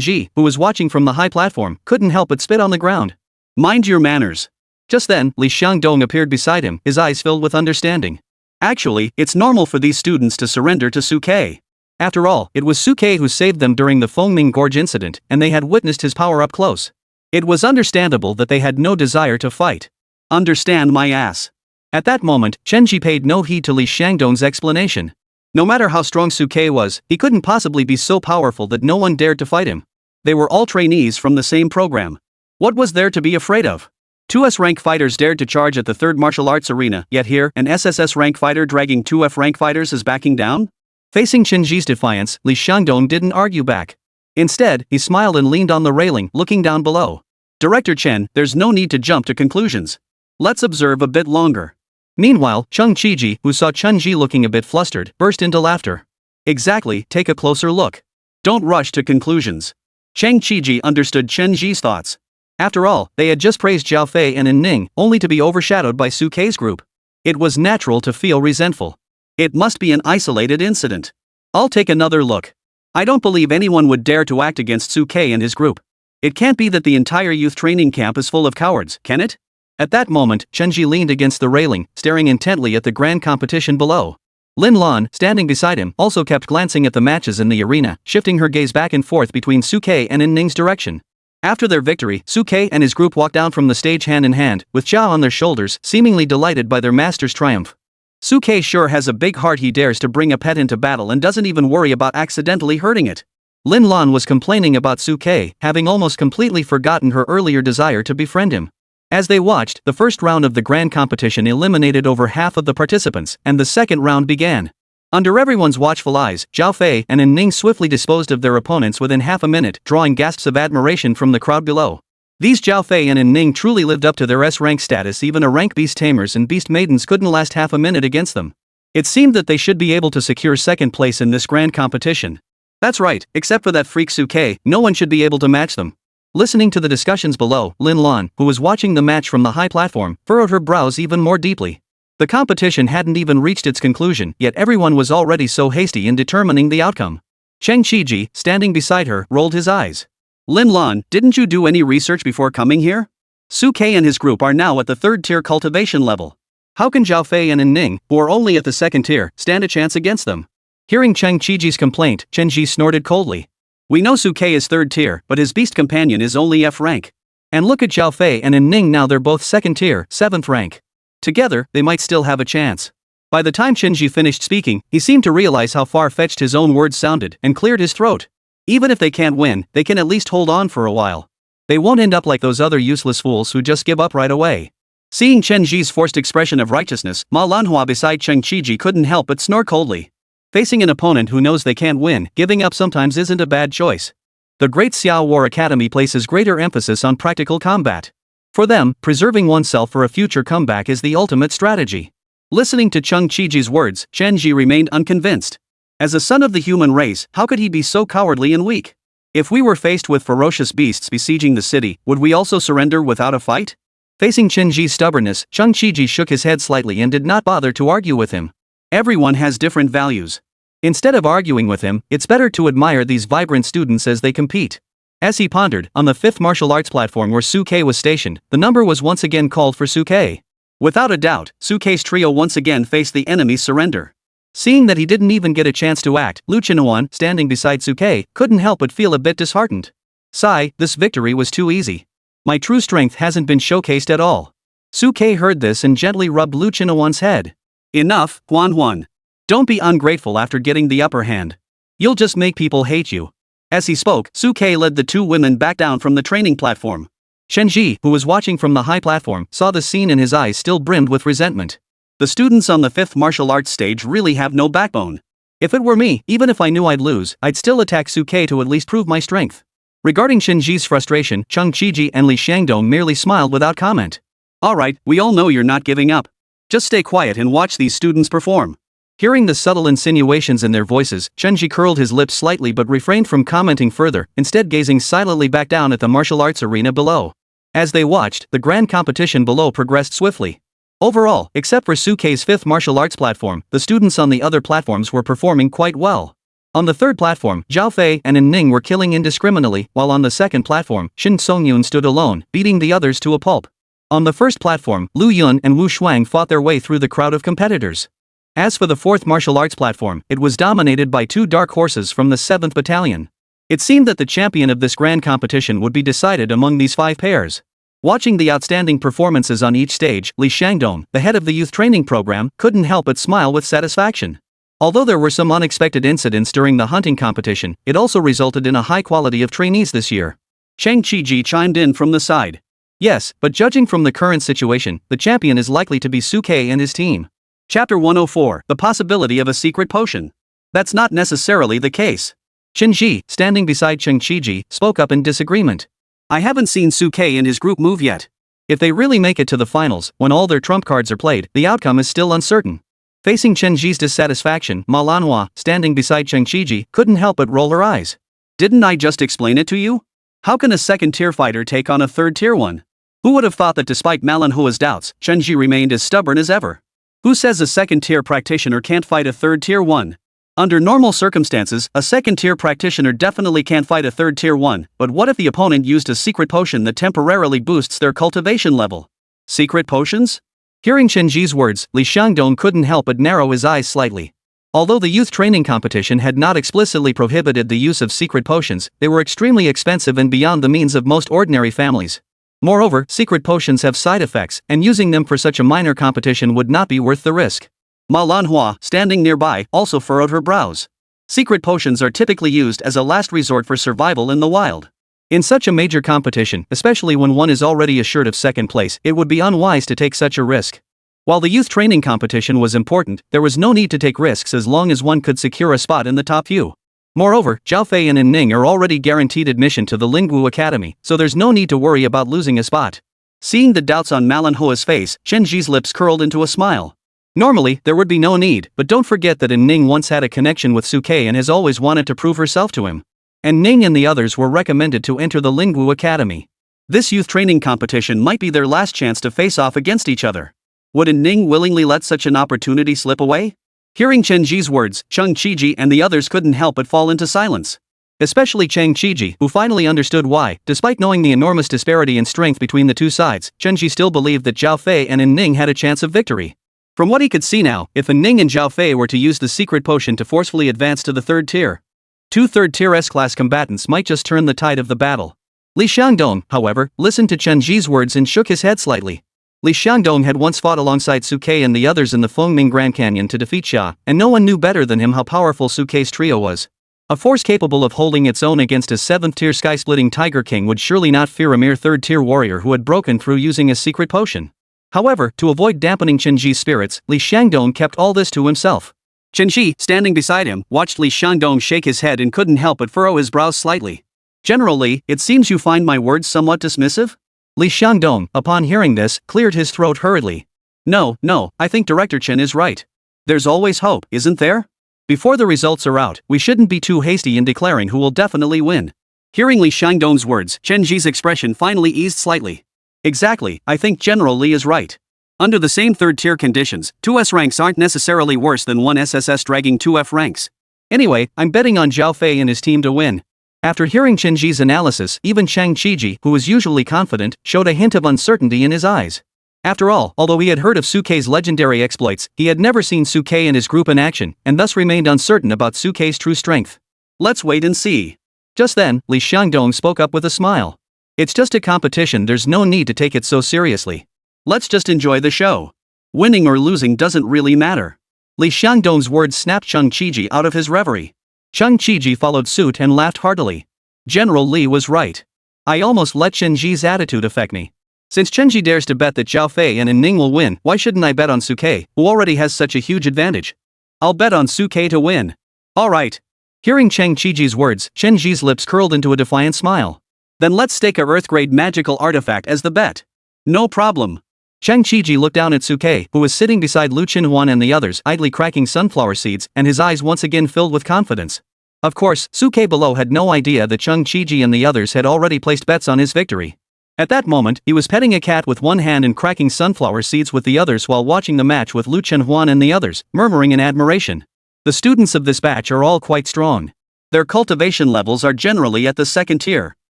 Ji, who was watching from the high platform, couldn't help but spit on the ground. Mind your manners. Just then, Li Shangdong appeared beside him, his eyes filled with understanding. Actually, it's normal for these students to surrender to Suke. After all, it was Suke who saved them during the Fengming Gorge incident, and they had witnessed his power up close. It was understandable that they had no desire to fight. Understand my ass. At that moment, Chen Ji paid no heed to Li Shangdong's explanation. No matter how strong Suke was, he couldn't possibly be so powerful that no one dared to fight him. They were all trainees from the same program. What was there to be afraid of? Two S-rank fighters dared to charge at the 3rd martial arts arena, yet here, an SSS-Rank fighter dragging two F-rank fighters is backing down? Facing Chen Ji's defiance, Li Shangdong didn't argue back. Instead, he smiled and leaned on the railing, looking down below. Director Chen, there's no need to jump to conclusions. Let's observe a bit longer. Meanwhile, Chang Chi-ji, who saw Chen Ji looking a bit flustered, burst into laughter. Exactly, take a closer look. Don't rush to conclusions. Chang Chi-ji understood Chen Ji's thoughts. After all, they had just praised Zhao Fei and An Ning, only to be overshadowed by Suke's group. It was natural to feel resentful. It must be an isolated incident. I'll take another look. I don't believe anyone would dare to act against Suke and his group. It can't be that the entire youth training camp is full of cowards, can it? At that moment, Chen Ji leaned against the railing, staring intently at the grand competition below. Lin Lan, standing beside him, also kept glancing at the matches in the arena, shifting her gaze back and forth between Suke and An Ning's direction. After their victory, Suke and his group walked down from the stage hand in hand, with Jia on their shoulders, seemingly delighted by their master's triumph. Suke sure has a big heart. He dares to bring a pet into battle and doesn't even worry about accidentally hurting it. Lin Lan was complaining about Suke, having almost completely forgotten her earlier desire to befriend him. As they watched, the first round of the grand competition eliminated over half of the participants, and the second round began. Under everyone's watchful eyes, Zhao Fei and Ning swiftly disposed of their opponents within half a minute, drawing gasps of admiration from the crowd below. These Zhao Fei and Ning truly lived up to their S-rank status. Even a rank beast tamers and beast maidens couldn't last half a minute against them. It seemed that they should be able to secure second place in this grand competition. That's right, except for that freak Suke, no one should be able to match them. Listening to the discussions below, Lin Lan, who was watching the match from the high platform, furrowed her brows even more deeply. The competition hadn't even reached its conclusion, yet everyone was already so hasty in determining the outcome. Cheng Qiji, standing beside her, rolled his eyes. Lin Lan, didn't you do any research before coming here? Suke and his group are now at the third tier cultivation level. How can Zhao Fei and Ning, who are only at the second tier, stand a chance against them? Hearing Cheng Qiji's complaint, Chen Ji snorted coldly. We know Suke is third tier, but his beast companion is only F rank. And look at Zhao Fei and Ning, now they're both second tier, 7th rank. Together, they might still have a chance. By the time Chen Ji finished speaking, he seemed to realize how far-fetched his own words sounded and cleared his throat. Even if they can't win, they can at least hold on for a while. They won't end up like those other useless fools who just give up right away. Seeing Chen Ji's forced expression of righteousness, Ma Lanhua beside Cheng Qiji couldn't help but snore coldly. Facing an opponent who knows they can't win, giving up sometimes isn't a bad choice. The Great Xiao War Academy places greater emphasis on practical combat. For them, preserving oneself for a future comeback is the ultimate strategy. Listening to Cheng Qiji's words, Chen Ji remained unconvinced. As a son of the human race, how could he be so cowardly and weak? If we were faced with ferocious beasts besieging the city, would we also surrender without a fight? Facing Chen Ji's stubbornness, Cheng Qiji shook his head slightly and did not bother to argue with him. Everyone has different values. Instead of arguing with him, it's better to admire these vibrant students as they compete. As he pondered, on the 5th martial arts platform where Suke was stationed, the number was once again called for Suke. Without a doubt, Suke's trio once again faced the enemy's surrender. Seeing that he didn't even get a chance to act, Lu Qinuan, standing beside Suke, couldn't help but feel a bit disheartened. Sigh, this victory was too easy. My true strength hasn't been showcased at all. Suke heard this and gently rubbed Lu Qinuan's head. Enough, Huan. Don't be ungrateful after getting the upper hand. You'll just make people hate you. As he spoke, Suke led the two women back down from the training platform. Shen Ji, who was watching from the high platform, saw the scene and his eyes still brimmed with resentment. The students on the 5th martial arts stage really have no backbone. If it were me, even if I knew I'd lose, I'd still attack Suke to at least prove my strength. Regarding Shen Ji's frustration, Cheng Qiji and Li Xiangdong merely smiled without comment. Alright, we all know you're not giving up. Just stay quiet and watch these students perform. Hearing the subtle insinuations in their voices, Chen Ji curled his lips slightly but refrained from commenting further, instead gazing silently back down at the martial arts arena below. As they watched, the grand competition below progressed swiftly. Overall, except for Suke's 5th martial arts platform, the students on the other platforms were performing quite well. On the 3rd platform, Zhao Fei and Ning were killing indiscriminately, while on the 2nd platform, Shin Songyun stood alone, beating the others to a pulp. On the 1st platform, Lu Yun and Wu Shuang fought their way through the crowd of competitors. As for the 4th martial arts platform, it was dominated by two dark horses from the 7th battalion. It seemed that the champion of this grand competition would be decided among these 5 pairs. Watching the outstanding performances on each stage, Li Xiangdong, the head of the youth training program, couldn't help but smile with satisfaction. Although there were some unexpected incidents during the hunting competition, it also resulted in a high quality of trainees this year. Cheng Qiji chimed in from the side. Yes, but judging from the current situation, the champion is likely to be Suke and his team. Chapter 104, The Possibility of a Secret Potion. That's not necessarily the case. Chen Ji, standing beside Cheng Qiji, spoke up in disagreement. I haven't seen Suke and his group move yet. If they really make it to the finals, when all their trump cards are played, the outcome is still uncertain. Facing Chen Ji's dissatisfaction, Ma Lanhua, standing beside Cheng Qiji, couldn't help but roll her eyes. Didn't I just explain it to you? How can a second-tier fighter take on a third-tier one? Who would have thought that despite Ma Lanhua's doubts, Chen Ji remained as stubborn as ever? Who says a second-tier practitioner can't fight a third-tier one? Under normal circumstances, a second-tier practitioner definitely can't fight a third-tier one, but what if the opponent used a secret potion that temporarily boosts their cultivation level? Secret potions? Hearing Chen Ji's words, Li Xiangdong couldn't help but narrow his eyes slightly. Although the youth training competition had not explicitly prohibited the use of secret potions, they were extremely expensive and beyond the means of most ordinary families. Moreover, secret potions have side effects, and using them for such a minor competition would not be worth the risk. Manhwa, standing nearby, also furrowed her brows. Secret potions are typically used as a last resort for survival in the wild. In such a major competition, especially when one is already assured of second place, it would be unwise to take such a risk. While the youth training competition was important, there was no need to take risks as long as one could secure a spot in the top few. Moreover, Zhao Fei and Ning are already guaranteed admission to the Lingwu Academy, so there's no need to worry about losing a spot. Seeing the doubts on Manhwa's face, Chen Ji's lips curled into a smile. Normally, there would be no need, but don't forget that Ning once had a connection with Suke and has always wanted to prove herself to him. And Ning and the others were recommended to enter the Lingwu Academy. This youth training competition might be their last chance to face off against each other. Would Ning willingly let such an opportunity slip away? Hearing Chen Ji's words, Cheng Qiji and the others couldn't help but fall into silence. Especially Cheng Qiji, who finally understood why, despite knowing the enormous disparity in strength between the two sides, Chen Ji still believed that Zhao Fei and Ning had a chance of victory. From what he could see now, if Ning and Zhao Fei were to use the secret potion to forcefully advance to the third tier, two third-tier S-class combatants might just turn the tide of the battle. Li Xiangdong, however, listened to Chen Ji's words and shook his head slightly. Li Xiangdong had once fought alongside Suke and the others in the Fengming Grand Canyon to defeat Xia, and no one knew better than him how powerful Suke's trio was. A force capable of holding its own against a 7th-tier sky-splitting Tiger King would surely not fear a mere 3rd-tier warrior who had broken through using a secret potion. However, to avoid dampening Chen Ji's spirits, Li Xiangdong kept all this to himself. Chen Ji, standing beside him, watched Li Xiangdong shake his head and couldn't help but furrow his brows slightly. General Li, it seems you find my words somewhat dismissive? Li Xiangdong, upon hearing this, cleared his throat hurriedly. No, I think Director Chen is right. There's always hope, isn't there? Before the results are out, we shouldn't be too hasty in declaring who will definitely win. Hearing Li Xiangdong's words, Chen Ji's expression finally eased slightly. Exactly, I think General Li is right. Under the same third-tier conditions, 2S ranks aren't necessarily worse than one SSS dragging 2F ranks. Anyway, I'm betting on Zhao Fei and his team to win. After hearing Chen Ji's analysis, even Cheng Qiji, who was usually confident, showed a hint of uncertainty in his eyes. After all, although he had heard of Suke's legendary exploits, he had never seen Suke and his group in action, and thus remained uncertain about Suke's true strength. Let's wait and see. Just then, Li Xiangdong spoke up with a smile. It's just a competition, there's no need to take it so seriously. Let's just enjoy the show. Winning or losing doesn't really matter. Li Xiangdong's words snapped Cheng Qiji out of his reverie. Cheng Qiji followed suit and laughed heartily. General Li was right. I almost let Chen Ji's attitude affect me. Since Chen Ji dares to bet that Zhao Fei and Ning will win, why shouldn't I bet on Suke, who already has such a huge advantage? I'll bet on Suke to win. Alright. Hearing Cheng Qiji's words, Chen Ji's lips curled into a defiant smile. Then let's stake a Earth-grade magical artifact as the bet. No problem. Cheng Qiji looked down at Suke, who was sitting beside Lu Qinhuan and the others, idly cracking sunflower seeds, and his eyes once again filled with confidence. Of course, Suke below had no idea that Cheng Qiji and the others had already placed bets on his victory. At that moment, he was petting a cat with one hand and cracking sunflower seeds with the others while watching the match with Lu Qinhuan and the others, murmuring in admiration. The students of this batch are all quite strong. Their cultivation levels are generally at the 2nd tier.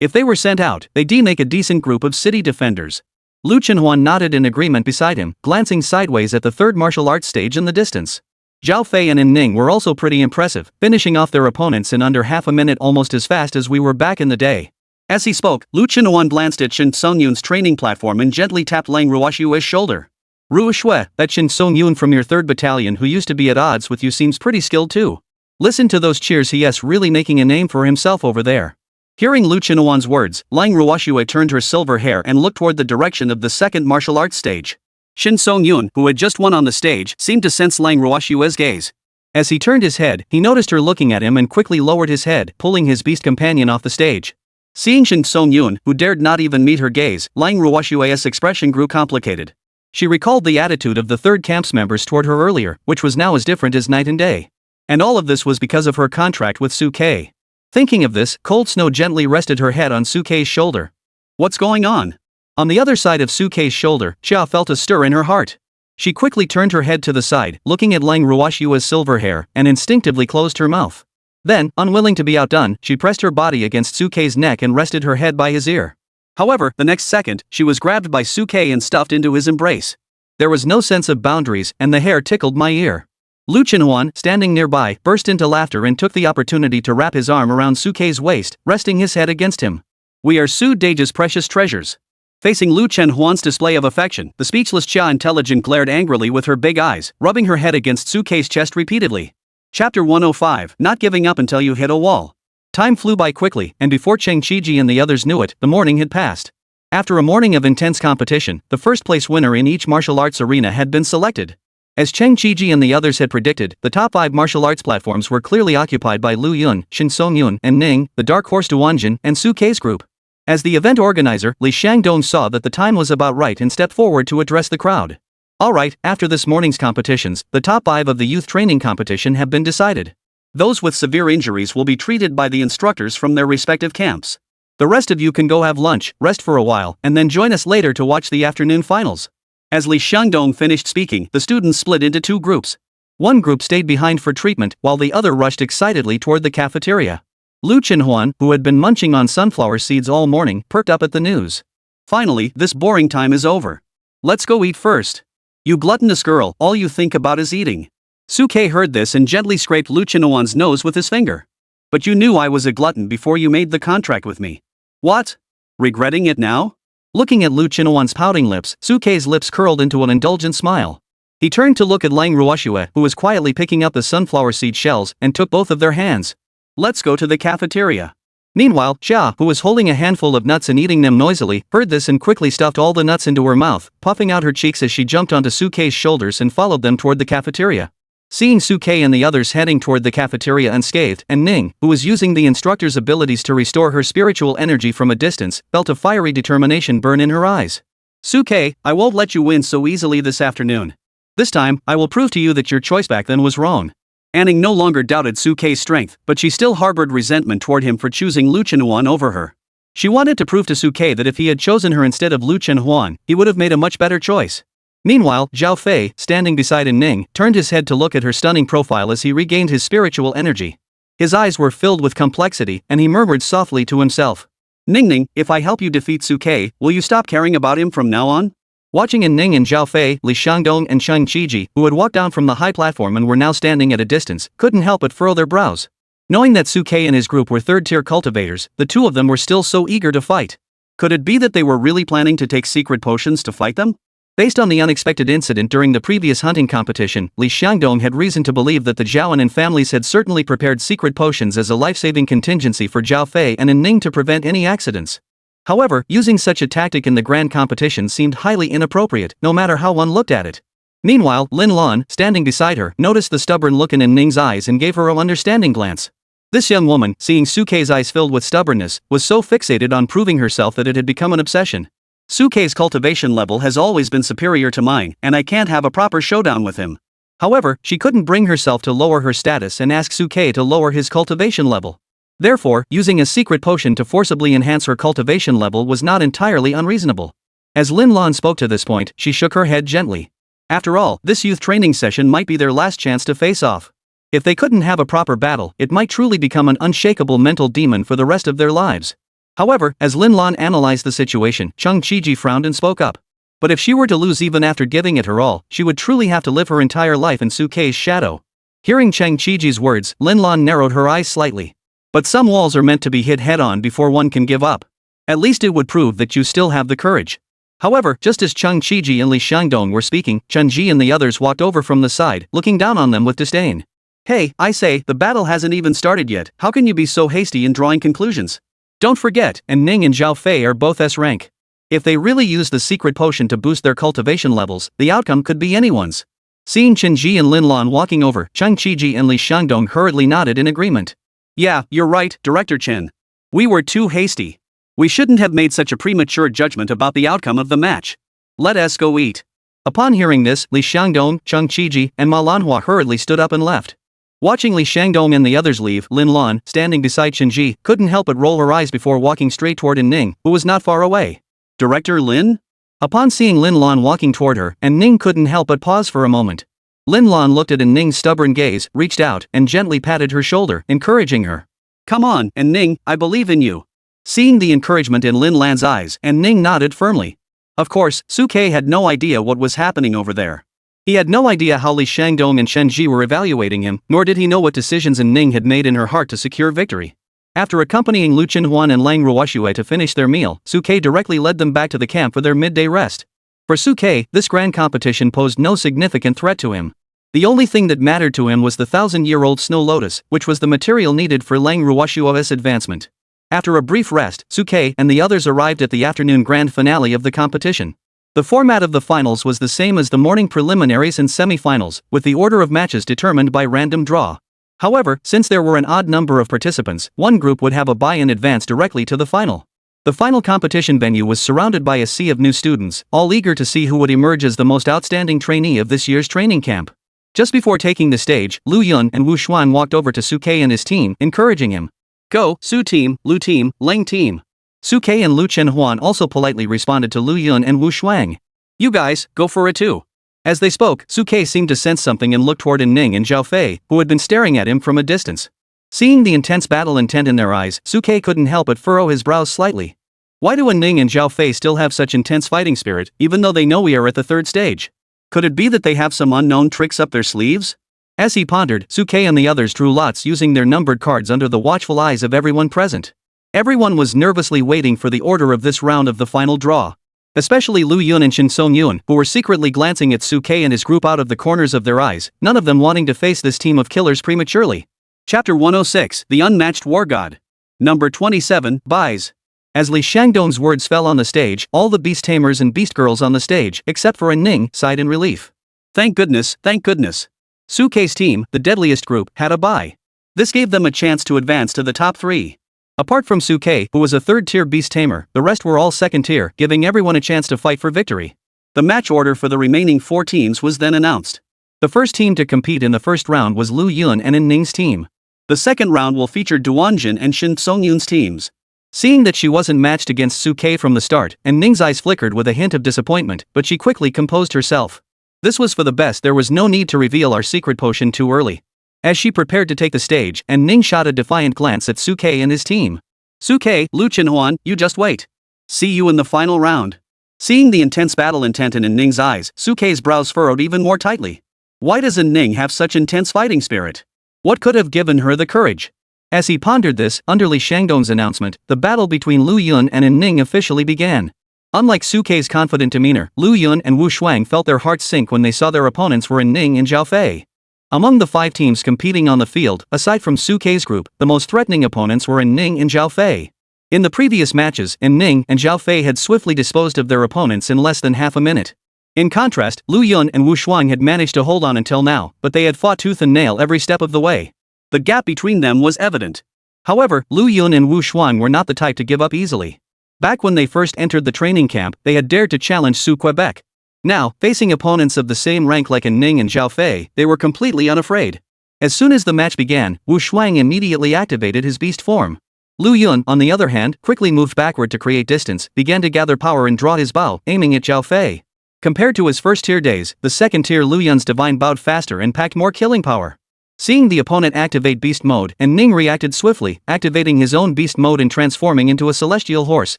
If they were sent out, they'd make a decent group of city defenders. Lu Qinhuan nodded in agreement beside him, glancing sideways at the 3rd martial arts stage in the distance. Zhao Fei and Ning were also pretty impressive, finishing off their opponents in under half a minute, almost as fast as we were back in the day. As he spoke, Lu Qinhuan glanced at Shin Songyun's training platform and gently tapped Lang Ruoshue's shoulder. Ruoshue, that Shin Songyun from your 3rd battalion who used to be at odds with you seems pretty skilled too. Listen to those cheers, he's really making a name for himself over there. Hearing Lu Qinhuan's words, Lang Ruoshue turned her silver hair and looked toward the direction of the 2nd martial arts stage. Shin Songyun, who had just won on the stage, seemed to sense Lang Ruoshue's gaze. As he turned his head, he noticed her looking at him and quickly lowered his head, pulling his beast companion off the stage. Seeing Shin Songyun, who dared not even meet her gaze, Lang Ruoshue's expression grew complicated. She recalled the attitude of the 3rd camp's members toward her earlier, which was now as different as night and day. And all of this was because of her contract with Suke. Thinking of this, Cold Snow gently rested her head on Suke's shoulder. What's going on? On the other side of Suke's shoulder, Xia felt a stir in her heart. She quickly turned her head to the side, looking at Lang Ruoshue's silver hair, and instinctively closed her mouth. Then, unwilling to be outdone, she pressed her body against Suke's neck and rested her head by his ear. However, the next second, she was grabbed by Suke and stuffed into his embrace. There was no sense of boundaries, and the hair tickled my ear. Lu Qinhuan, standing nearby, burst into laughter and took the opportunity to wrap his arm around Suke's waist, resting his head against him. We are Su Dage's precious treasures. Facing Lu Chenhuan's display of affection, the speechless Chia Intelligent glared angrily with her big eyes, rubbing her head against Sukei's chest repeatedly. Chapter 105, Not Giving Up Until You Hit a Wall. Time flew by quickly, and before Cheng Qiji and the others knew it, the morning had passed. After a morning of intense competition, the first-place winner in each martial arts arena had been selected. As Cheng Qiji and the others had predicted, the top 5 martial arts platforms were clearly occupied by Lu Yun, Shin Song-yun, and Ning, the Dark Horse Duanjin, and Sukei's group. As the event organizer, Li Shangdong saw that the time was about right and stepped forward to address the crowd. Alright, after this morning's competitions, the top 5 of the youth training competition have been decided. Those with severe injuries will be treated by the instructors from their respective camps. The rest of you can go have lunch, rest for a while, and then join us later to watch the afternoon finals. As Li Shangdong finished speaking, the students split into 2 groups. One group stayed behind for treatment, while the other rushed excitedly toward the cafeteria. Lu Chenhuan, who had been munching on sunflower seeds all morning, perked up at the news. Finally, this boring time is over. Let's go eat first. You gluttonous girl, all you think about is eating. Sukei heard this and gently scraped Lu Chenhuan's nose with his finger. But you knew I was a glutton before you made the contract with me. What? Regretting it now? Looking at Lu Chenhuan's pouting lips, Sukei's lips curled into an indulgent smile. He turned to look at Lang Ruoxue, who was quietly picking up the sunflower seed shells, and took both of their hands. Let's go to the cafeteria. Meanwhile, Xia, who was holding a handful of nuts and eating them noisily, heard this and quickly stuffed all the nuts into her mouth, puffing out her cheeks as she jumped onto Sukei's shoulders and followed them toward the cafeteria. Seeing Sukei and the others heading toward the cafeteria unscathed, and Ning, who was using the instructor's abilities to restore her spiritual energy from a distance, felt a fiery determination burn in her eyes. Sukei, I won't let you win so easily this afternoon. This time, I will prove to you that your choice back then was wrong. Anning no longer doubted Sukei's strength, but she still harbored resentment toward him for choosing Lu Chenhuan over her. She wanted to prove to Sukei that if he had chosen her instead of Lu Chenhuan, he would have made a much better choice. Meanwhile, Zhao Fei, standing beside Ning, turned his head to look at her stunning profile as he regained his spiritual energy. His eyes were filled with complexity, and he murmured softly to himself. Ning, if I help you defeat Sukei, will you stop caring about him from now on? Watching Ning and Zhao Fei, Li Shangdong and Cheng Qiji, who had walked down from the high platform and were now standing at a distance, couldn't help but furrow their brows. Knowing that Sukei and his group were third-tier cultivators, the two of them were still so eager to fight. Could it be that they were really planning to take secret potions to fight them? Based on the unexpected incident during the previous hunting competition, Li Shangdong had reason to believe that the Zhaoan and families had certainly prepared secret potions as a life-saving contingency for Zhao Fei and Ning to prevent any accidents. However, using such a tactic in the grand competition seemed highly inappropriate, no matter how one looked at it. Meanwhile, Lin Lan, standing beside her, noticed the stubborn look in Ning's eyes and gave her an understanding glance. This young woman, seeing Sukei's eyes filled with stubbornness, was so fixated on proving herself that it had become an obsession. Sukei's cultivation level has always been superior to mine, and I can't have a proper showdown with him. However, she couldn't bring herself to lower her status and ask Sukei to lower his cultivation level. Therefore, using a secret potion to forcibly enhance her cultivation level was not entirely unreasonable. As Lin Lan spoke to this point, she shook her head gently. After all, this youth training session might be their last chance to face off. If they couldn't have a proper battle, it might truly become an unshakable mental demon for the rest of their lives. However, as Lin Lan analyzed the situation, Cheng Qiji frowned and spoke up. But if she were to lose even after giving it her all, she would truly have to live her entire life in Sukei's shadow. Hearing Cheng Qiji's words, Lin Lan narrowed her eyes slightly. But some walls are meant to be hit head-on before one can give up. At least it would prove that you still have the courage. However, just as Cheng Qiji and Li Shangdong were speaking, Chen Ji and the others walked over from the side, looking down on them with disdain. Hey, I say, the battle hasn't even started yet, how can you be so hasty in drawing conclusions? Don't forget, Ning and Zhao Fei are both S-rank. If they really use the secret potion to boost their cultivation levels, the outcome could be anyone's. Seeing Chen Ji and Lin Lan walking over, Cheng Qiji and Li Shangdong hurriedly nodded in agreement. Yeah, you're right, Director Chen. We were too hasty. We shouldn't have made such a premature judgment about the outcome of the match. Let us go eat. Upon hearing this, Li Shangdong, Cheng Qiji, and Manhwa hurriedly stood up and left. Watching Li Shangdong and the others leave, Lin Lan, standing beside Chen Ji, couldn't help but roll her eyes before walking straight toward Ning, who was not far away. Director Lin? Upon seeing Lin Lan walking toward her, Ning couldn't help but pause for a moment. Lin Lan looked at Ning's stubborn gaze, reached out, and gently patted her shoulder, encouraging her. Come on, Ning, I believe in you. Seeing the encouragement in Lin Lan's eyes, Ning nodded firmly. Of course, Sukei had no idea what was happening over there. He had no idea how Li Shangdong and Chen Ji were evaluating him, nor did he know what decisions Ning had made in her heart to secure victory. After accompanying Lu Chenhuan and Lang Ruoxue to finish their meal, Suke directly led them back to the camp for their midday rest. For Suke, this grand competition posed no significant threat to him. The only thing that mattered to him was the 1,000-year-old snow lotus, which was the material needed for Lang Ruoxue's advancement. After a brief rest, Suke and the others arrived at the afternoon grand finale of the competition. The format of the finals was the same as the morning preliminaries and semi-finals, with the order of matches determined by random draw. However, since there were an odd number of participants, one group would have a bye and advance directly to the final. The final competition venue was surrounded by a sea of new students, all eager to see who would emerge as the most outstanding trainee of this year's training camp. Just before taking the stage, Lu Yun and Wu Xuan walked over to Suke and his team, encouraging him. "Go, Su team, Lu team, Lang team." Suke and Lu Chenhuan also politely responded to Lu Yun and Wu Shuang. "You guys, go for it too." As they spoke, Suke seemed to sense something and looked toward Ning and Zhao Fei, who had been staring at him from a distance. Seeing the intense battle intent in their eyes, Suke couldn't help but furrow his brows slightly. Why do Ning and Zhao Fei still have such intense fighting spirit, even though they know we are at the third stage? Could it be that they have some unknown tricks up their sleeves? As he pondered, Suke and the others drew lots using their numbered cards under the watchful eyes of everyone present. Everyone was nervously waiting for the order of this round of the final draw. Especially Lu Yun and Shin Song Yun, who were secretly glancing at Suke and his group out of the corners of their eyes, none of them wanting to face this team of killers prematurely. Chapter 106, The Unmatched War God. Number 27, Buys. As Li Shangdong's words fell on the stage, all the beast tamers and beast girls on the stage, except for Ning, sighed in relief. Thank goodness, thank goodness. Suke's team, the deadliest group, had a bye. This gave them a chance to advance to the top 3. Apart from Suke, who was a third-tier beast tamer, the rest were all second-tier, giving everyone a chance to fight for victory. The match order for the remaining 4 teams was then announced. The first team to compete in the first round was Lu Yun and Ning's team. The second round will feature Duanjin and Shin Songyun's teams. Seeing that she wasn't matched against Suke from the start, and Ning's eyes flickered with a hint of disappointment, but she quickly composed herself. This was for the best. There was no need to reveal our secret potion too early. As she prepared to take the stage, and Ning shot a defiant glance at Suke and his team. Suke, Lu Chenhuan, you just wait. See you in the final round. Seeing the intense battle intent in Ning's eyes, Suke's brows furrowed even more tightly. Why does Ning have such intense fighting spirit? What could have given her the courage? As he pondered this, under Li Shangdong's announcement, the battle between Lu Yun and Ning officially began. Unlike Suke's confident demeanor, Lu Yun and Wu Shuang felt their hearts sink when they saw their opponents were Ning and Zhao Fei. Among the 5 teams competing on the field, aside from Suke's group, the most threatening opponents were Ning and Zhao Fei. In the previous matches, Ning and Zhao Fei had swiftly disposed of their opponents in less than half a minute. In contrast, Lu Yun and Wu Shuang had managed to hold on until now, but they had fought tooth and nail every step of the way. The gap between them was evident. However, Lu Yun and Wu Shuang were not the type to give up easily. Back when they first entered the training camp, they had dared to challenge Su Quebec. Now, facing opponents of the same rank like Ning and Zhao Fei, they were completely unafraid. As soon as the match began, Wu Shuang immediately activated his beast form. Lu Yun, on the other hand, quickly moved backward to create distance, began to gather power and draw his bow, aiming at Zhao Fei. Compared to his first-tier days, the second-tier Lu Yun's divine bowed faster and packed more killing power. Seeing the opponent activate beast mode, Ning reacted swiftly, activating his own beast mode and transforming into a celestial horse,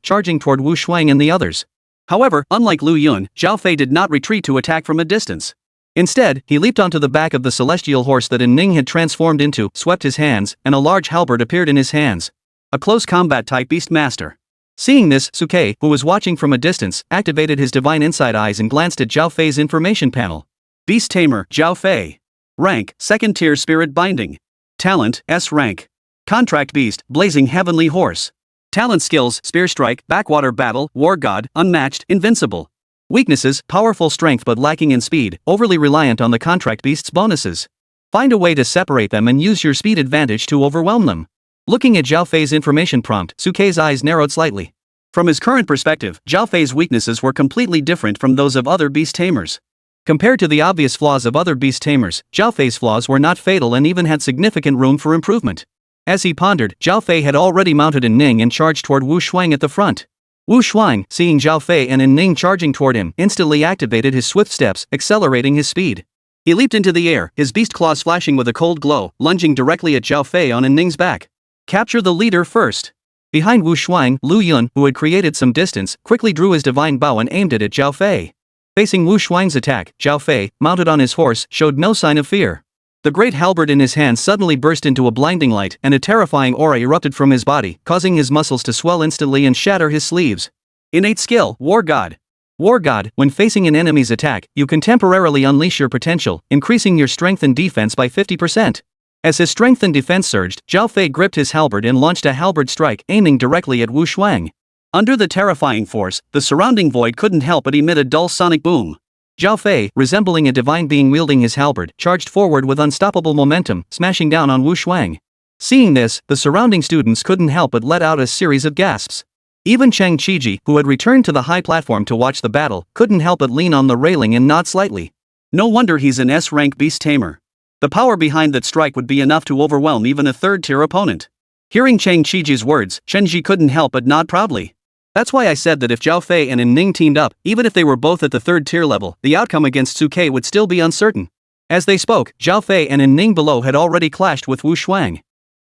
charging toward Wu Shuang and the others. However, unlike Lu Yun, Zhao Fei did not retreat to attack from a distance. Instead, he leaped onto the back of the celestial horse that Ning had transformed into, swept his hands, and a large halberd appeared in his hands. A close combat type beast master. Seeing this, Suke, who was watching from a distance, activated his divine inside eyes and glanced at Zhao Fei's information panel. Beast Tamer, Zhao Fei. Rank, 2nd tier Spirit Binding. Talent, S rank. Contract Beast, Blazing Heavenly Horse. Talent skills, Spear Strike, Backwater Battle, War God, Unmatched, Invincible. Weaknesses, powerful strength but lacking in speed, overly reliant on the contract beast's bonuses. Find a way to separate them and use your speed advantage to overwhelm them. Looking at Zhao Fei's information prompt, Suke's eyes narrowed slightly. From his current perspective, Zhao Fei's weaknesses were completely different from those of other beast tamers. Compared to the obvious flaws of other beast tamers, Zhao Fei's flaws were not fatal and even had significant room for improvement. As he pondered, Zhao Fei had already mounted Ning and charged toward Wu Shuang at the front. Wu Shuang, seeing Zhao Fei and Ning charging toward him, instantly activated his swift steps, accelerating his speed. He leaped into the air, his beast claws flashing with a cold glow, lunging directly at Zhao Fei on Ning's back. Capture the leader first. Behind Wu Shuang, Lu Yun, who had created some distance, quickly drew his divine bow and aimed it at Zhao Fei. Facing Wu Shuang's attack, Zhao Fei, mounted on his horse, showed no sign of fear. The great halberd in his hand suddenly burst into a blinding light, and a terrifying aura erupted from his body, causing his muscles to swell instantly and shatter his sleeves. Innate skill, War God. War God, when facing an enemy's attack, you can temporarily unleash your potential, increasing your strength and defense by 50%. As his strength and defense surged, Zhao Fei gripped his halberd and launched a halberd strike, aiming directly at Wu Shuang. Under the terrifying force, the surrounding void couldn't help but emit a dull sonic boom. Zhao Fei, resembling a divine being wielding his halberd, charged forward with unstoppable momentum, smashing down on Wu Shuang. Seeing this, the surrounding students couldn't help but let out a series of gasps. Even Chang Qiji, who had returned to the high platform to watch the battle, couldn't help but lean on the railing and nod slightly. No wonder he's an S-rank beast tamer. The power behind that strike would be enough to overwhelm even a third-tier opponent. Hearing Chang Qiji's words, Shenji couldn't help but nod proudly. That's why I said that if Zhao Fei and Ning teamed up, even if they were both at the third-tier level, the outcome against Suke would still be uncertain. As they spoke, Zhao Fei and Ning below had already clashed with Wu Shuang.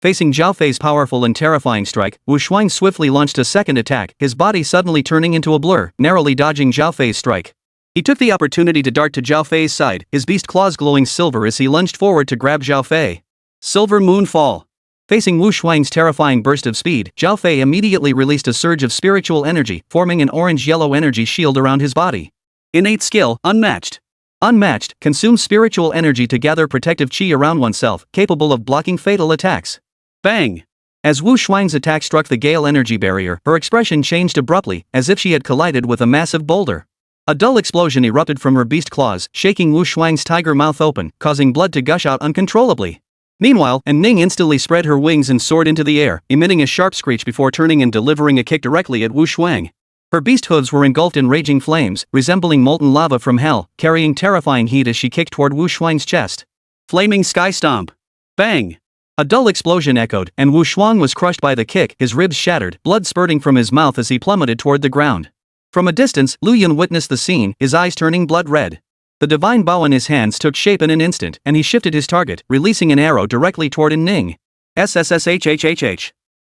Facing Zhao Fei's powerful and terrifying strike, Wu Shuang swiftly launched a second attack, his body suddenly turning into a blur, narrowly dodging Zhao Fei's strike. He took the opportunity to dart to Zhao Fei's side, his beast claws glowing silver as he lunged forward to grab Zhao Fei. Silver Moon Fall. Facing Wu Shuang's terrifying burst of speed, Zhao Fei immediately released a surge of spiritual energy, forming an orange-yellow energy shield around his body. Innate skill, unmatched. Unmatched, consumes spiritual energy to gather protective chi around oneself, capable of blocking fatal attacks. Bang! As Wu Shuang's attack struck the Gale energy barrier, her expression changed abruptly, as if she had collided with a massive boulder. A dull explosion erupted from her beast claws, shaking Wu Shuang's tiger mouth open, causing blood to gush out uncontrollably. Meanwhile, Ning instantly spread her wings and soared into the air, emitting a sharp screech before turning and delivering a kick directly at Wu Shuang. Her beast hooves were engulfed in raging flames, resembling molten lava from hell, carrying terrifying heat as she kicked toward Wu Shuang's chest. Flaming Sky Stomp. Bang! A dull explosion echoed, and Wu Shuang was crushed by the kick, his ribs shattered, blood spurting from his mouth as he plummeted toward the ground. From a distance, Lu Yun witnessed the scene, his eyes turning blood red. The divine bow in his hands took shape in an instant, and he shifted his target, releasing an arrow directly toward Ning. SSS-Rank.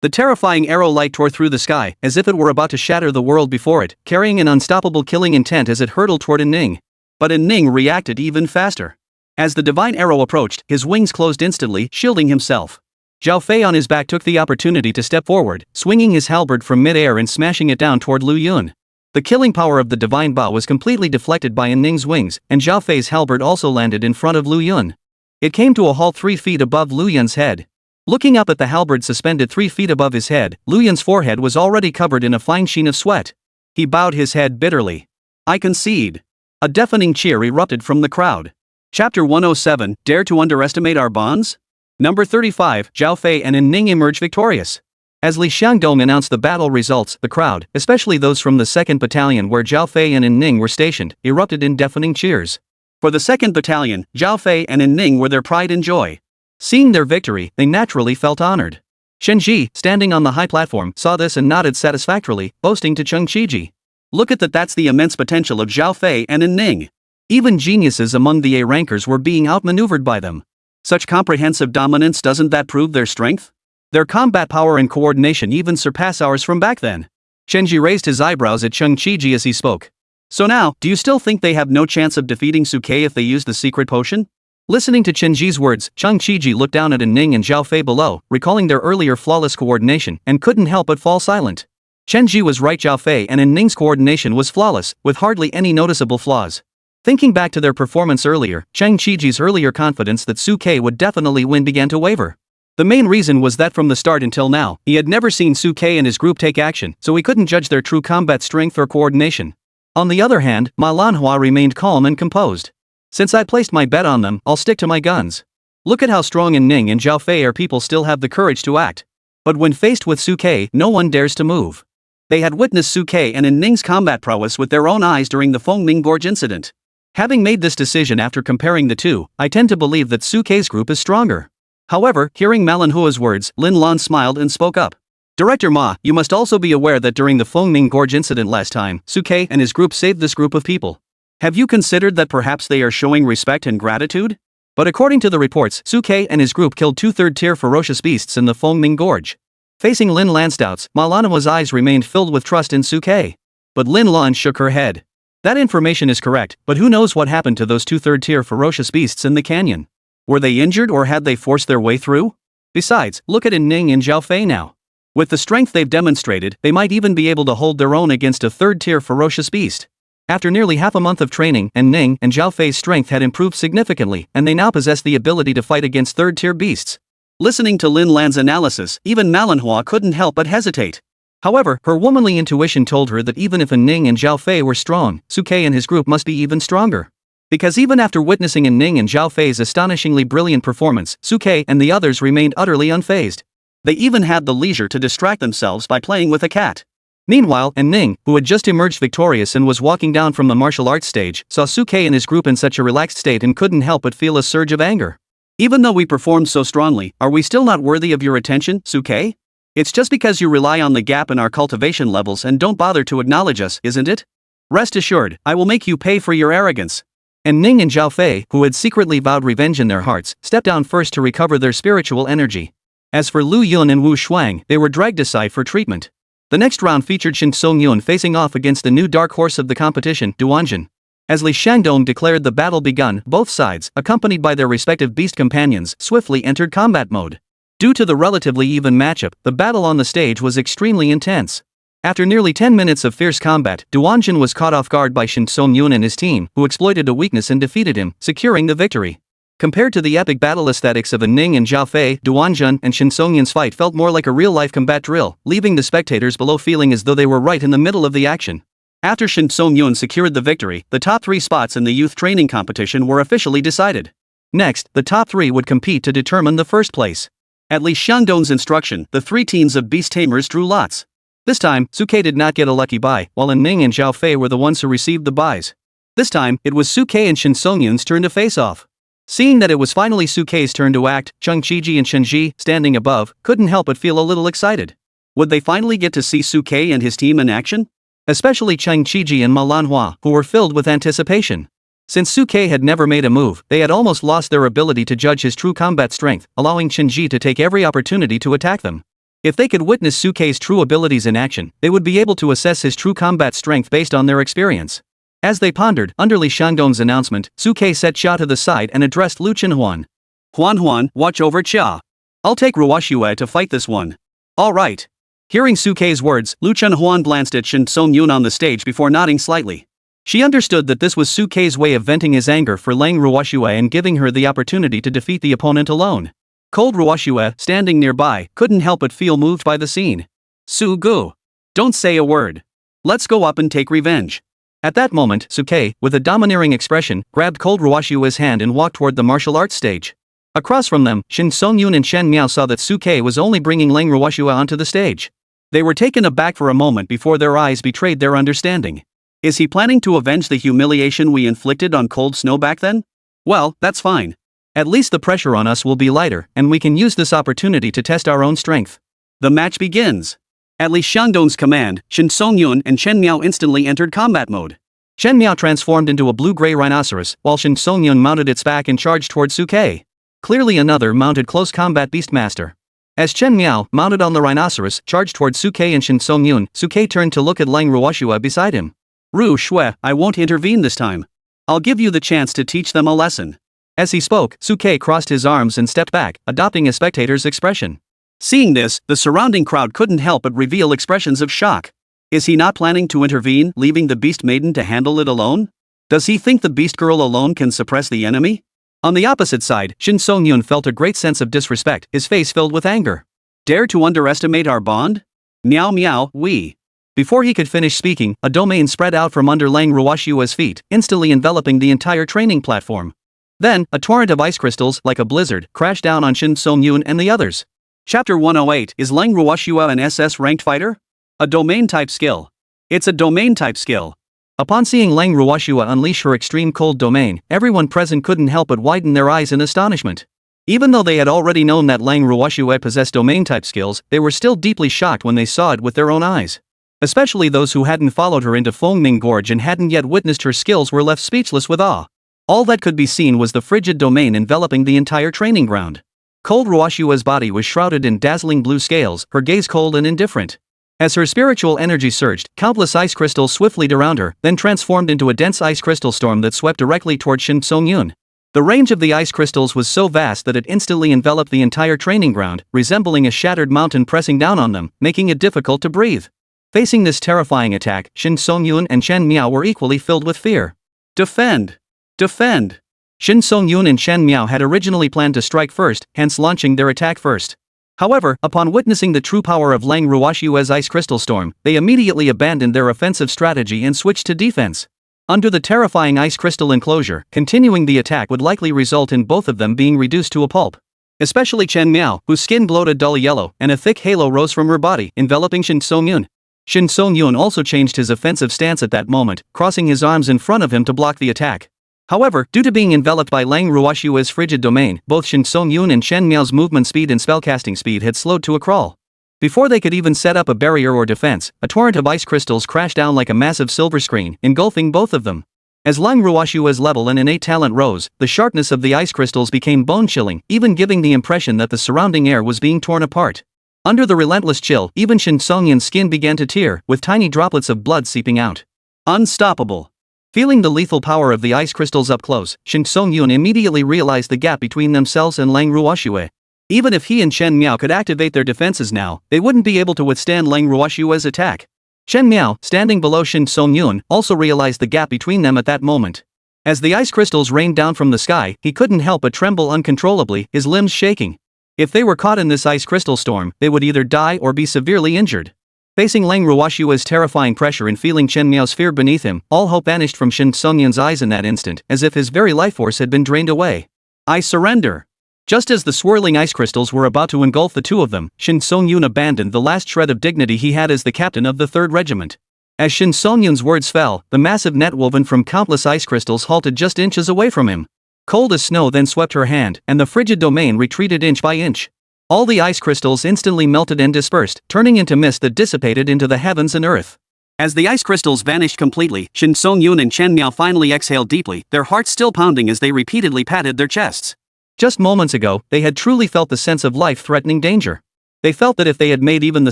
The terrifying arrow light tore through the sky, as if it were about to shatter the world before it, carrying an unstoppable killing intent as it hurtled toward Ning. But Ning reacted even faster. As the divine arrow approached, his wings closed instantly, shielding himself. Zhao Fei on his back took the opportunity to step forward, swinging his halberd from mid-air and smashing it down toward Lu Yun. The killing power of the divine bow was completely deflected by Ning's wings, and Zhao Fei's halberd also landed in front of Lu Yun. It came to a halt 3 feet above Lu Yun's head. Looking up at the halberd suspended 3 feet above his head, Lu Yun's forehead was already covered in a fine sheen of sweat. He bowed his head bitterly. I concede. A deafening cheer erupted from the crowd. Chapter 107, Dare to Underestimate Our Bonds? Number 35, Zhao Fei and Ning emerged victorious. As Li Xiangdong announced the battle results, the crowd, especially those from the 2nd Battalion where Zhao Fei and Ning were stationed, erupted in deafening cheers. For the 2nd Battalion, Zhao Fei and Ning were their pride and joy. Seeing their victory, they naturally felt honored. Shen Ji, standing on the high platform, saw this and nodded satisfactorily, boasting to Cheng Qiji. Look at that's the immense potential of Zhao Fei and Ning. Even geniuses among the A-rankers were being outmaneuvered by them. Such comprehensive dominance, doesn't that prove their strength? Their combat power and coordination even surpass ours from back then. Shenji raised his eyebrows at Cheng Qiji as he spoke. So now, do you still think they have no chance of defeating Suke if they use the secret potion? Listening to Chenji's words, Cheng Qiji looked down at Ning and Zhao Fei below, recalling their earlier flawless coordination, and couldn't help but fall silent. Chenji was right, Zhao Fei and Ning's coordination was flawless, with hardly any noticeable flaws. Thinking back to their performance earlier, Cheng Qiji's earlier confidence that Suke would definitely win began to waver. The main reason was that from the start until now, he had never seen Suke and his group take action, so he couldn't judge their true combat strength or coordination. On the other hand, Manhwa remained calm and composed. Since I placed my bet on them, I'll stick to my guns. Look at how strong Ning and Zhao Fei are. People still have the courage to act. But when faced with Suke, no one dares to move. They had witnessed Suke and Ning's combat prowess with their own eyes during the Fengming Gorge incident. Having made this decision after comparing the two, I tend to believe that Suke's group is stronger. However, hearing Manhwa's words, Lin Lan smiled and spoke up. Director Ma, you must also be aware that during the Fengming Gorge incident last time, Suke and his group saved this group of people. Have you considered that perhaps they are showing respect and gratitude? But according to the reports, Suke and his group killed 2 third-tier ferocious beasts in the Fengming Gorge. Facing Lin Lan's doubts, Manhwa's eyes remained filled with trust in Suke. But Lin Lan shook her head. That information is correct, but who knows what happened to those 2 third-tier ferocious beasts in the canyon? Were they injured or had they forced their way through? Besides, look at Ning and Zhao Fei now. With the strength they've demonstrated, they might even be able to hold their own against a third-tier ferocious beast. After nearly half a month of training, Ning and Zhao Fei's strength had improved significantly, and they now possess the ability to fight against third-tier beasts. Listening to Lin Lan's analysis, even Manhwa couldn't help but hesitate. However, her womanly intuition told her that even if Ning and Zhao Fei were strong, Suke and his group must be even stronger. Because even after witnessing Ning and Zhao Fei's astonishingly brilliant performance, Suke and the others remained utterly unfazed. They even had the leisure to distract themselves by playing with a cat. Meanwhile, Ning, who had just emerged victorious and was walking down from the martial arts stage, saw Suke and his group in such a relaxed state and couldn't help but feel a surge of anger. Even though we performed so strongly, are we still not worthy of your attention, Suke? It's just because you rely on the gap in our cultivation levels and don't bother to acknowledge us, isn't it? Rest assured, I will make you pay for your arrogance. And Ning and Zhao Fei, who had secretly vowed revenge in their hearts, stepped down first to recover their spiritual energy. As for Lu Yun and Wu Shuang, they were dragged aside for treatment. The next round featured Shin Song-yun facing off against the new dark horse of the competition, Duanjin. As Li Shangdong declared the battle begun, both sides, accompanied by their respective beast companions, swiftly entered combat mode. Due to the relatively even matchup, the battle on the stage was extremely intense. After nearly 10 minutes of fierce combat, Duanjin was caught off guard by Shin Song-yun and his team, who exploited a weakness and defeated him, securing the victory. Compared to the epic battle aesthetics of Ning and Zhao Fei, Duanjin and Shin Song-yun's fight felt more like a real-life combat drill, leaving the spectators below feeling as though they were right in the middle of the action. After Shin Song-yun secured the victory, the top 3 spots in the youth training competition were officially decided. Next, the top 3 would compete to determine the first place. At Li Shangdong's instruction, the 3 teams of beast tamers drew lots. This time, Suke did not get a lucky bye, while Ning and Zhao Fei were the ones who received the buys. This time, it was Suke and Shin Song-yun's turn to face off. Seeing that it was finally Suke's turn to act, Chung Chiji and Shenji, standing above, couldn't help but feel a little excited. Would they finally get to see Suke and his team in action? Especially Chung Chiji and Manhwa, who were filled with anticipation. Since Suke had never made a move, they had almost lost their ability to judge his true combat strength, allowing Shenji to take every opportunity to attack them. If they could witness Suke's true abilities in action, they would be able to assess his true combat strength based on their experience. As they pondered, under Li Shangdong's announcement, Suke set Xia to the side and addressed Lu Chenhuan. Huan, watch over Xia. I'll take Ruoxue to fight this one. All right. Hearing Suke's words, Lu Chenhuan glanced at Shin Song-yun on the stage before nodding slightly. She understood that this was Suke's way of venting his anger for Lang Ruoxue and giving her the opportunity to defeat the opponent alone. Cold Ruoxue, standing nearby, couldn't help but feel moved by the scene. Su Gu. Don't say a word. Let's go up and take revenge. At that moment, Suke, with a domineering expression, grabbed Cold Ruoxue's hand and walked toward the martial arts stage. Across from them, Shin Song-yun and Shen Miao saw that Suke was only bringing Lang Ruoxue onto the stage. They were taken aback for a moment before their eyes betrayed their understanding. Is he planning to avenge the humiliation we inflicted on Cold Snow back then? Well, that's fine. At least the pressure on us will be lighter, and we can use this opportunity to test our own strength. The match begins. At Li Shangdong's command, Shin Song-yun and Chen Miao instantly entered combat mode. Chen Miao transformed into a blue-gray rhinoceros, while Shin Song-yun mounted its back and charged towards Suke. Clearly another mounted close combat beastmaster. As Chen Miao, mounted on the rhinoceros, charged towards Suke and Shin Song-yun, Suke turned to look at Lang Ruoxue beside him. Ru Shui, I won't intervene this time. I'll give you the chance to teach them a lesson. As he spoke, Suke crossed his arms and stepped back, adopting a spectator's expression. Seeing this, the surrounding crowd couldn't help but reveal expressions of shock. Is he not planning to intervene, leaving the Beast Maiden to handle it alone? Does he think the Beast Girl alone can suppress the enemy? On the opposite side, Shin Song-yun felt a great sense of disrespect, his face filled with anger. Dare to underestimate our bond? Meow meow, we. Before he could finish speaking, a domain spread out from under Lang Ruoxue's feet, instantly enveloping the entire training platform. Then, a torrent of ice crystals, like a blizzard, crashed down on Shin Song-yun and the others. Chapter 108, is Lang Ruoxue an SS-ranked fighter? A domain-type skill. It's a domain-type skill. Upon seeing Lang Ruoxue unleash her extreme cold domain, everyone present couldn't help but widen their eyes in astonishment. Even though they had already known that Lang Ruoxue possessed domain-type skills, they were still deeply shocked when they saw it with their own eyes. Especially those who hadn't followed her into Fengming Gorge and hadn't yet witnessed her skills were left speechless with awe. All that could be seen was the frigid domain enveloping the entire training ground. Cold Ruoxue's body was shrouded in dazzling blue scales, her gaze cold and indifferent. As her spiritual energy surged, countless ice crystals swiftly around her, then transformed into a dense ice crystal storm that swept directly toward Shin Song-yun. The range of the ice crystals was so vast that it instantly enveloped the entire training ground, resembling a shattered mountain pressing down on them, making it difficult to breathe. Facing this terrifying attack, Shin Song-yoon and Shen Miao were equally filled with fear. Defend! Defend! Shin Song-yoon and Shen Miao had originally planned to strike first, hence launching their attack first. However, upon witnessing the true power of Lang Ruoshue's ice crystal storm, they immediately abandoned their offensive strategy and switched to defense. Under the terrifying ice crystal enclosure, continuing the attack would likely result in both of them being reduced to a pulp. Especially Chen Miao, whose skin glowed a dull yellow, and a thick halo rose from her body, enveloping Shin Song-yoon. Shin Song-yoon also changed his offensive stance at that moment, crossing his arms in front of him to block the attack. However, due to being enveloped by Lang Ruoshue's frigid domain, both Shin Song-yoon and Shen Miao's movement speed and spellcasting speed had slowed to a crawl. Before they could even set up a barrier or defense, a torrent of ice crystals crashed down like a massive silver screen, engulfing both of them. As Lang Ruoshue's level and innate talent rose, the sharpness of the ice crystals became bone-chilling, even giving the impression that the surrounding air was being torn apart. Under the relentless chill, even Shin Song-yoon's skin began to tear, with tiny droplets of blood seeping out. Unstoppable! Feeling the lethal power of the ice crystals up close, Shin Song-yoon immediately realized the gap between themselves and Lang Ruoshue. Even if he and Shen Miao could activate their defenses now, they wouldn't be able to withstand Lang Ruoshue's attack. Shen Miao, standing below Shin Song-yoon, also realized the gap between them at that moment. As the ice crystals rained down from the sky, he couldn't help but tremble uncontrollably, his limbs shaking. If they were caught in this ice crystal storm, they would either die or be severely injured. Facing Lang Ruoshue's terrifying pressure and feeling Chen Miao's fear beneath him, all hope vanished from Shin Song-yoon's eyes in that instant, as if his very life force had been drained away. I surrender! Just as the swirling ice crystals were about to engulf the two of them, Shin Song-yoon abandoned the last shred of dignity he had as the captain of the 3rd Regiment. As Shin Song-yoon's words fell, the massive net woven from countless ice crystals halted just inches away from him. Cold as snow then swept her hand, and the frigid domain retreated inch by inch. All the ice crystals instantly melted and dispersed, turning into mist that dissipated into the heavens and earth. As the ice crystals vanished completely, Shin Song-yoon and Chen Miao finally exhaled deeply, their hearts still pounding as they repeatedly patted their chests. Just moments ago, they had truly felt the sense of life-threatening danger. They felt that if they had made even the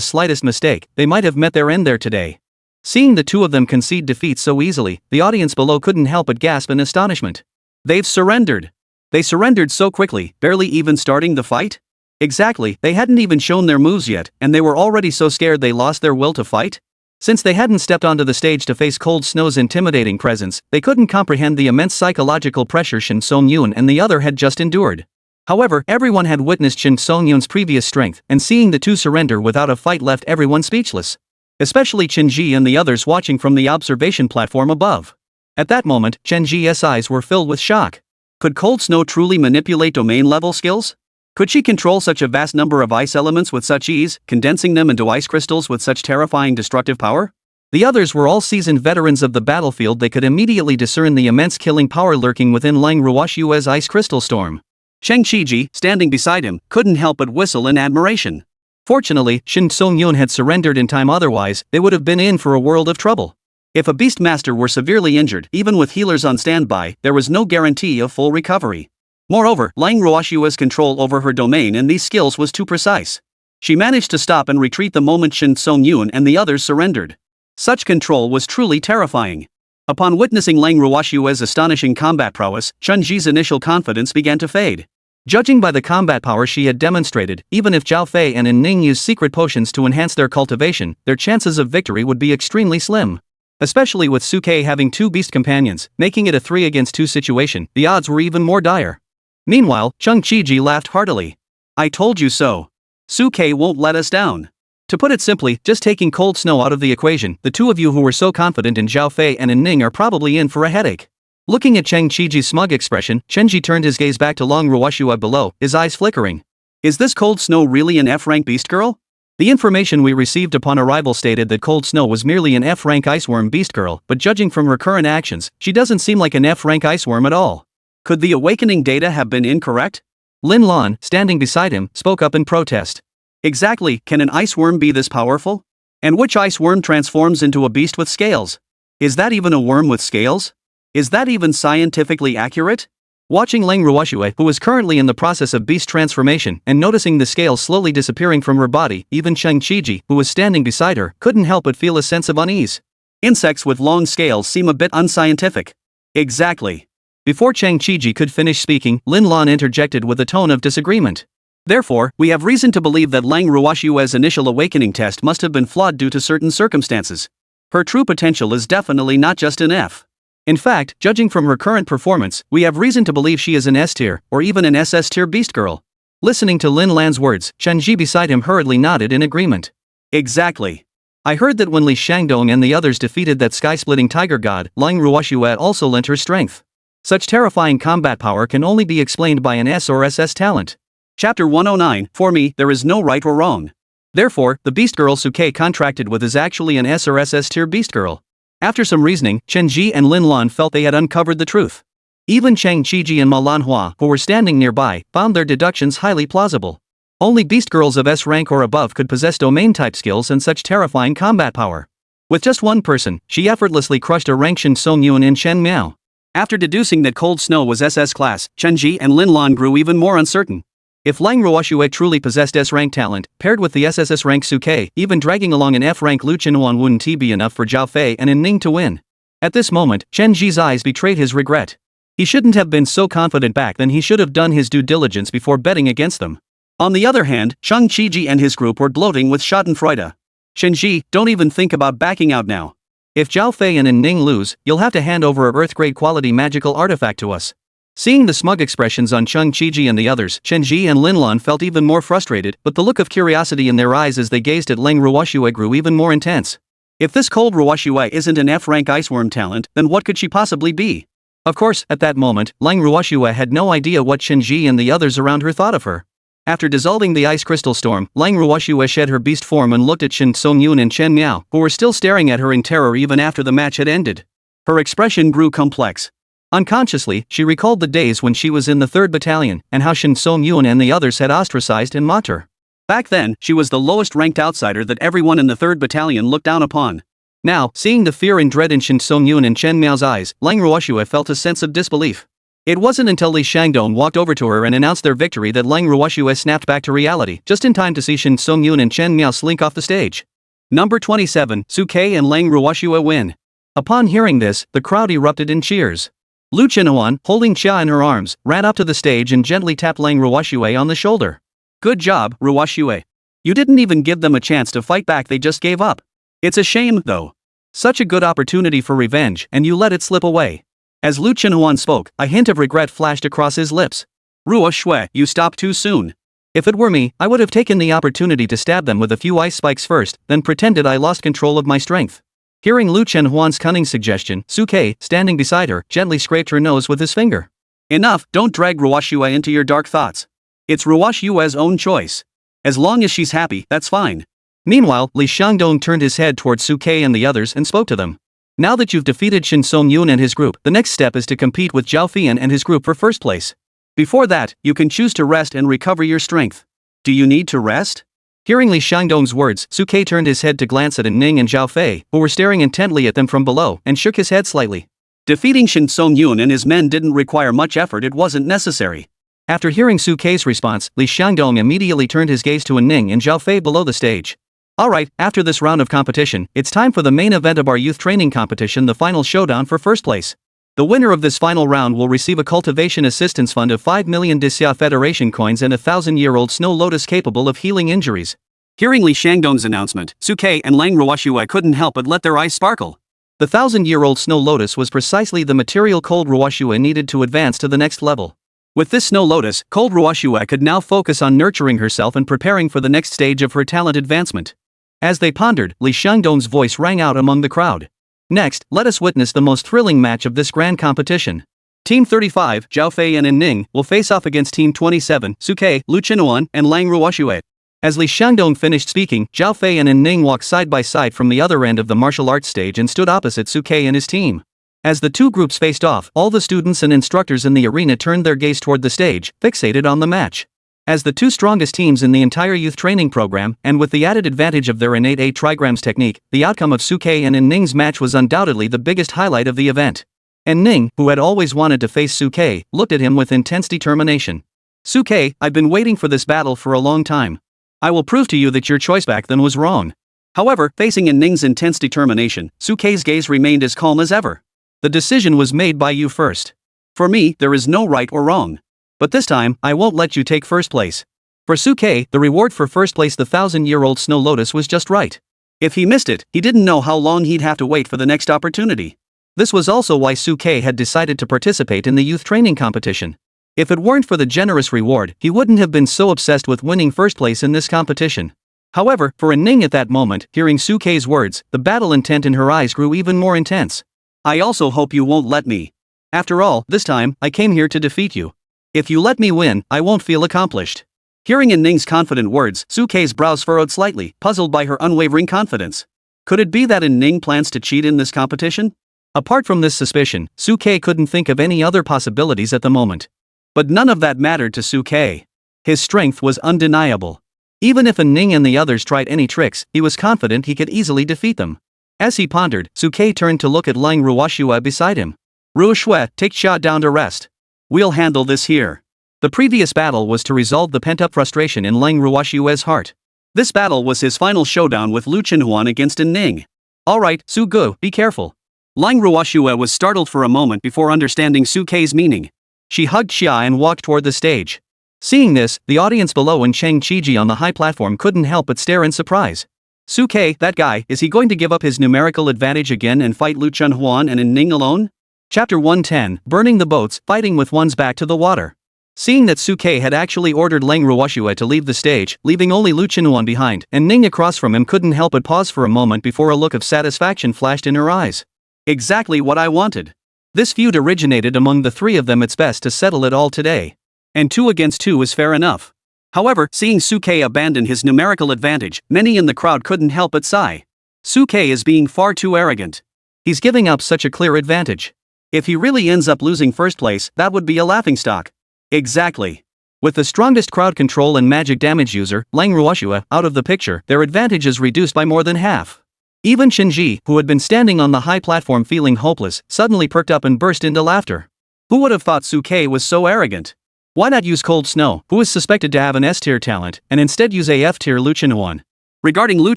slightest mistake, they might have met their end there today. Seeing the two of them concede defeat so easily, the audience below couldn't help but gasp in astonishment. They've surrendered! They surrendered so quickly, barely even starting the fight? Exactly, they hadn't even shown their moves yet, and they were already so scared they lost their will to fight? Since they hadn't stepped onto the stage to face Cold Snow's intimidating presence, they couldn't comprehend the immense psychological pressure Shin Song-yoon and the other had just endured. However, everyone had witnessed Shin Song-yoon's previous strength, and seeing the two surrender without a fight left everyone speechless. Especially Chen Ji and the others watching from the observation platform above. At that moment, Chen Ji's eyes were filled with shock. Could Cold Snow truly manipulate domain-level skills? Could she control such a vast number of ice elements with such ease, condensing them into ice crystals with such terrifying destructive power? The others were all seasoned veterans of the battlefield. They could immediately discern the immense killing power lurking within Lang Ruoshue's ice crystal storm. Shang Qiji, standing beside him, couldn't help but whistle in admiration. Fortunately, Shin Song-yoon had surrendered in time, otherwise, they would have been in for a world of trouble. If a Beastmaster were severely injured, even with healers on standby, there was no guarantee of full recovery. Moreover, Lang Ruoshue's control over her domain and these skills was too precise. She managed to stop and retreat the moment Shin Song-yoon and the others surrendered. Such control was truly terrifying. Upon witnessing Lang Ruoshue's astonishing combat prowess, Chun Ji's initial confidence began to fade. Judging by the combat power she had demonstrated, even if Zhao Fei and An Ning used secret potions to enhance their cultivation, their chances of victory would be extremely slim. Especially with Suke having 2 beast companions, making it a 3 against 2 situation, the odds were even more dire. Meanwhile, Chung Chi-ji laughed heartily. I told you so. Suke won't let us down. To put it simply, just taking Cold Snow out of the equation, the two of you who were so confident in Zhao Fei and An Ning are probably in for a headache. Looking at Cheng Chi-ji's smug expression, Chen-ji turned his gaze back to Lang Ruoshue below, his eyes flickering. Is this Cold Snow really an F-rank beast girl? The information we received upon arrival stated that Cold Snow was merely an F-rank iceworm beast girl, but judging from her current actions, she doesn't seem like an F-rank iceworm at all. Could the awakening data have been incorrect? Lin Lan, standing beside him, spoke up in protest. Exactly, can an iceworm be this powerful? And which iceworm transforms into a beast with scales? Is that even a worm with scales? Is that even scientifically accurate? Watching Lang Ruoshue, who was currently in the process of beast transformation, and noticing the scales slowly disappearing from her body, even Cheng Chi-ji, who was standing beside her, couldn't help but feel a sense of unease. Insects with long scales seem a bit unscientific. Exactly. Before Chang Chiji could finish speaking, Lin Lan interjected with a tone of disagreement. Therefore, we have reason to believe that Lang Ruoshue's initial awakening test must have been flawed due to certain circumstances. Her true potential is definitely not just an F. In fact, judging from her current performance, we have reason to believe she is an S-tier, or even an SS-tier beast girl. Listening to Lin Lan's words, Chen Ji beside him hurriedly nodded in agreement. Exactly. I heard that when Li Shangdong and the others defeated that sky-splitting tiger god, Lang Ruoshue also lent her strength. Such terrifying combat power can only be explained by an S or SS talent. Chapter 109, For me, there is no right or wrong. Therefore, the beast girl Suke contracted with is actually an S or SS tier beast girl. After some reasoning, Chen Ji and Lin Lan felt they had uncovered the truth. Even Chang Chiji and Manhwa, who were standing nearby, found their deductions highly plausible. Only beast girls of S rank or above could possess domain-type skills and such terrifying combat power. With just one person, she effortlessly crushed a rank Shin Songyun in Chen Miao. After deducing that Cold Snow was SS class, Chen Ji and Lin Lan grew even more uncertain. If Lang Ruoshue truly possessed S-rank talent, paired with the SSS-Rank Suke, even dragging along an F-rank Lu Chenhuan wouldn't be enough for Zhao Fei and Ning to win. At this moment, Chen Ji's eyes betrayed his regret. He shouldn't have been so confident back then. He should have done his due diligence before betting against them. On the other hand, Chang Chiji and his group were gloating with schadenfreude. Shenji, don't even think about backing out now. If Zhao Fei and Ning lose, you'll have to hand over a Earth-grade quality magical artifact to us. Seeing the smug expressions on Chang Chiji and the others, Chen Ji and Lin Lan felt even more frustrated, but the look of curiosity in their eyes as they gazed at Lang Ruoshue grew even more intense. If this cold Ruoshue isn't an F-rank iceworm talent, then what could she possibly be? Of course, at that moment, Lang Ruoshue had no idea what Chen Ji and the others around her thought of her. After dissolving the ice crystal storm, Lang Ruoshue shed her beast form and looked at Shin Songyun and Chen Miao, who were still staring at her in terror even after the match had ended. Her expression grew complex. Unconsciously, she recalled the days when she was in the 3rd Battalion, and how Shin Songyun and the others had ostracized and mocked her. Back then, she was the lowest-ranked outsider that everyone in the 3rd Battalion looked down upon. Now, seeing the fear and dread in Shin Songyun and Chen Miao's eyes, Lang Ruoshue felt a sense of disbelief. It wasn't until Li Shangdong walked over to her and announced their victory that Lang Ruoshue snapped back to reality, just in time to see Shin Songyun and Chen Miao slink off the stage. Number 27, Suke and Lang Ruoshue win. Upon hearing this, the crowd erupted in cheers. Lu Chenhuan, holding Xia in her arms, ran up to the stage and gently tapped Lang Ruoshue on the shoulder. Good job, Ruoshue. You didn't even give them a chance to fight back, they just gave up. It's a shame, though. Such a good opportunity for revenge, and you let it slip away. As Lu Chenhuan spoke, a hint of regret flashed across his lips. Ruoshue, you stopped too soon. If it were me, I would have taken the opportunity to stab them with a few ice spikes first, then pretended I lost control of my strength. Hearing Lu Chenhuan's cunning suggestion, Suke, standing beside her, gently scraped her nose with his finger. Enough, don't drag Ruoshue into your dark thoughts. It's Ruoshue's own choice. As long as she's happy, that's fine. Meanwhile, Li Shangdong turned his head towards Suke and the others and spoke to them. Now that you've defeated Shin Songyun and his group, the next step is to compete with Zhao Fian and his group for first place. Before that, you can choose to rest and recover your strength. Do you need to rest? Hearing Li Shangdong's words, Suke turned his head to glance at Ning and Zhao Fei, who were staring intently at them from below, and shook his head slightly. Defeating Shin Songyun and his men didn't require much effort, it wasn't necessary. After hearing Suke's response, Li Shangdong immediately turned his gaze to Ning and Zhao Fei below the stage. Alright, after this round of competition, it's time for the main event of our youth training competition, the final showdown for first place. The winner of this final round will receive a cultivation assistance fund of 5 million Disya Federation coins and a 1,000-year-old snow lotus capable of healing injuries. Hearing Li Shangdong's announcement, Suke and Lang Ruoshue couldn't help but let their eyes sparkle. The 1,000-year-old snow lotus was precisely the material Cold Ruoshue needed to advance to the next level. With this snow lotus, Cold Ruoshue could now focus on nurturing herself and preparing for the next stage of her talent advancement. As they pondered, Li Shangdong's voice rang out among the crowd. Next, let us witness the most thrilling match of this grand competition. Team 35, Zhao Fei and Ning, will face off against Team 27, Suke, Lu Chenhuan, and Lang Ruoshue. As Li Shangdong finished speaking, Zhao Fei and Ning walked side by side from the other end of the martial arts stage and stood opposite Suke and his team. As the two groups faced off, all the students and instructors in the arena turned their gaze toward the stage, fixated on the match. As the two strongest teams in the entire youth training program, and with the added advantage of their innate 8 trigrams technique, the outcome of Suke and Ning's match was undoubtedly the biggest highlight of the event. And Ning, who had always wanted to face Suke, looked at him with intense determination. Suke, I've been waiting for this battle for a long time. I will prove to you that your choice back then was wrong. However, facing Ning's intense determination, Suke's gaze remained as calm as ever. The decision was made by you first. For me, there is no right or wrong. But this time, I won't let you take first place. For Suke, the reward for first place, the 1,000-year-old snow lotus, was just right. If he missed it, he didn't know how long he'd have to wait for the next opportunity. This was also why Suke had decided to participate in the youth training competition. If it weren't for the generous reward, he wouldn't have been so obsessed with winning first place in this competition. However, for Ning at that moment, hearing Suke's words, the battle intent in her eyes grew even more intense. I also hope you won't let me. After all, this time, I came here to defeat you. If you let me win, I won't feel accomplished. Hearing Ning's confident words, Suke's brows furrowed slightly, puzzled by her unwavering confidence. Could it be that Ning plans to cheat in this competition? Apart from this suspicion, Suke couldn't think of any other possibilities at the moment. But none of that mattered to Suke. His strength was undeniable. Even if Ning and the others tried any tricks, he was confident he could easily defeat them. As he pondered, Suke turned to look at Lang Ruoxue beside him. Ruoxue, take Xia down to rest. We'll handle this here. The previous battle was to resolve the pent-up frustration in Lang Ruoxue's heart. This battle was his final showdown with Lu Qinhuan against Ning. Alright, Su Gu, be careful. Lang Ruoxue was startled for a moment before understanding Suke's meaning. She hugged Xia and walked toward the stage. Seeing this, the audience below and Cheng Qiji on the high platform couldn't help but stare in surprise. Suke, that guy, is he going to give up his numerical advantage again and fight Lu Qinhuan and Ning alone? Chapter 110, Burning the Boats, Fighting with One's Back to the Water. Seeing that Suke had actually ordered Lang Ruoxue to leave the stage, leaving only Lu Qinhuan behind, and Ning across from him couldn't help but pause for a moment before a look of satisfaction flashed in her eyes. Exactly what I wanted. This feud originated among the three of them. It's best to settle it all today. And 2 against 2 is fair enough. However, seeing Suke abandon his numerical advantage, many in the crowd couldn't help but sigh. Suke is being far too arrogant. He's giving up such a clear advantage. If he really ends up losing first place, that would be a laughingstock. Exactly. With the strongest crowd control and magic damage user, Lang Ruoxue, out of the picture, their advantage is reduced by more than half. Even Shinji, who had been standing on the high platform feeling hopeless, suddenly perked up and burst into laughter. Who would have thought Suke was so arrogant? Why not use Cold Snow, who is suspected to have an S-tier talent, and instead use a F-tier Lu Qinhuan? Regarding Lu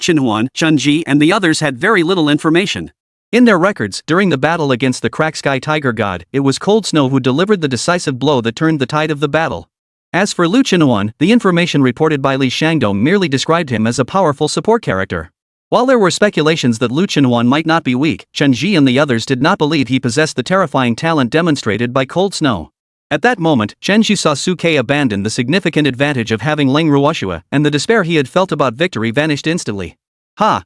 Qinhuan, Chunji and the others had very little information. In their records, during the battle against the Crack Sky Tiger God, it was Cold Snow who delivered the decisive blow that turned the tide of the battle. As for Lu Qinhuan, the information reported by Li Shangdong merely described him as a powerful support character. While there were speculations that Lu Qinhuan might not be weak, Chunji and the others did not believe he possessed the terrifying talent demonstrated by Cold Snow. At that moment, Chenji saw Suke abandon the significant advantage of having Lang Ruoxue, and the despair he had felt about victory vanished instantly.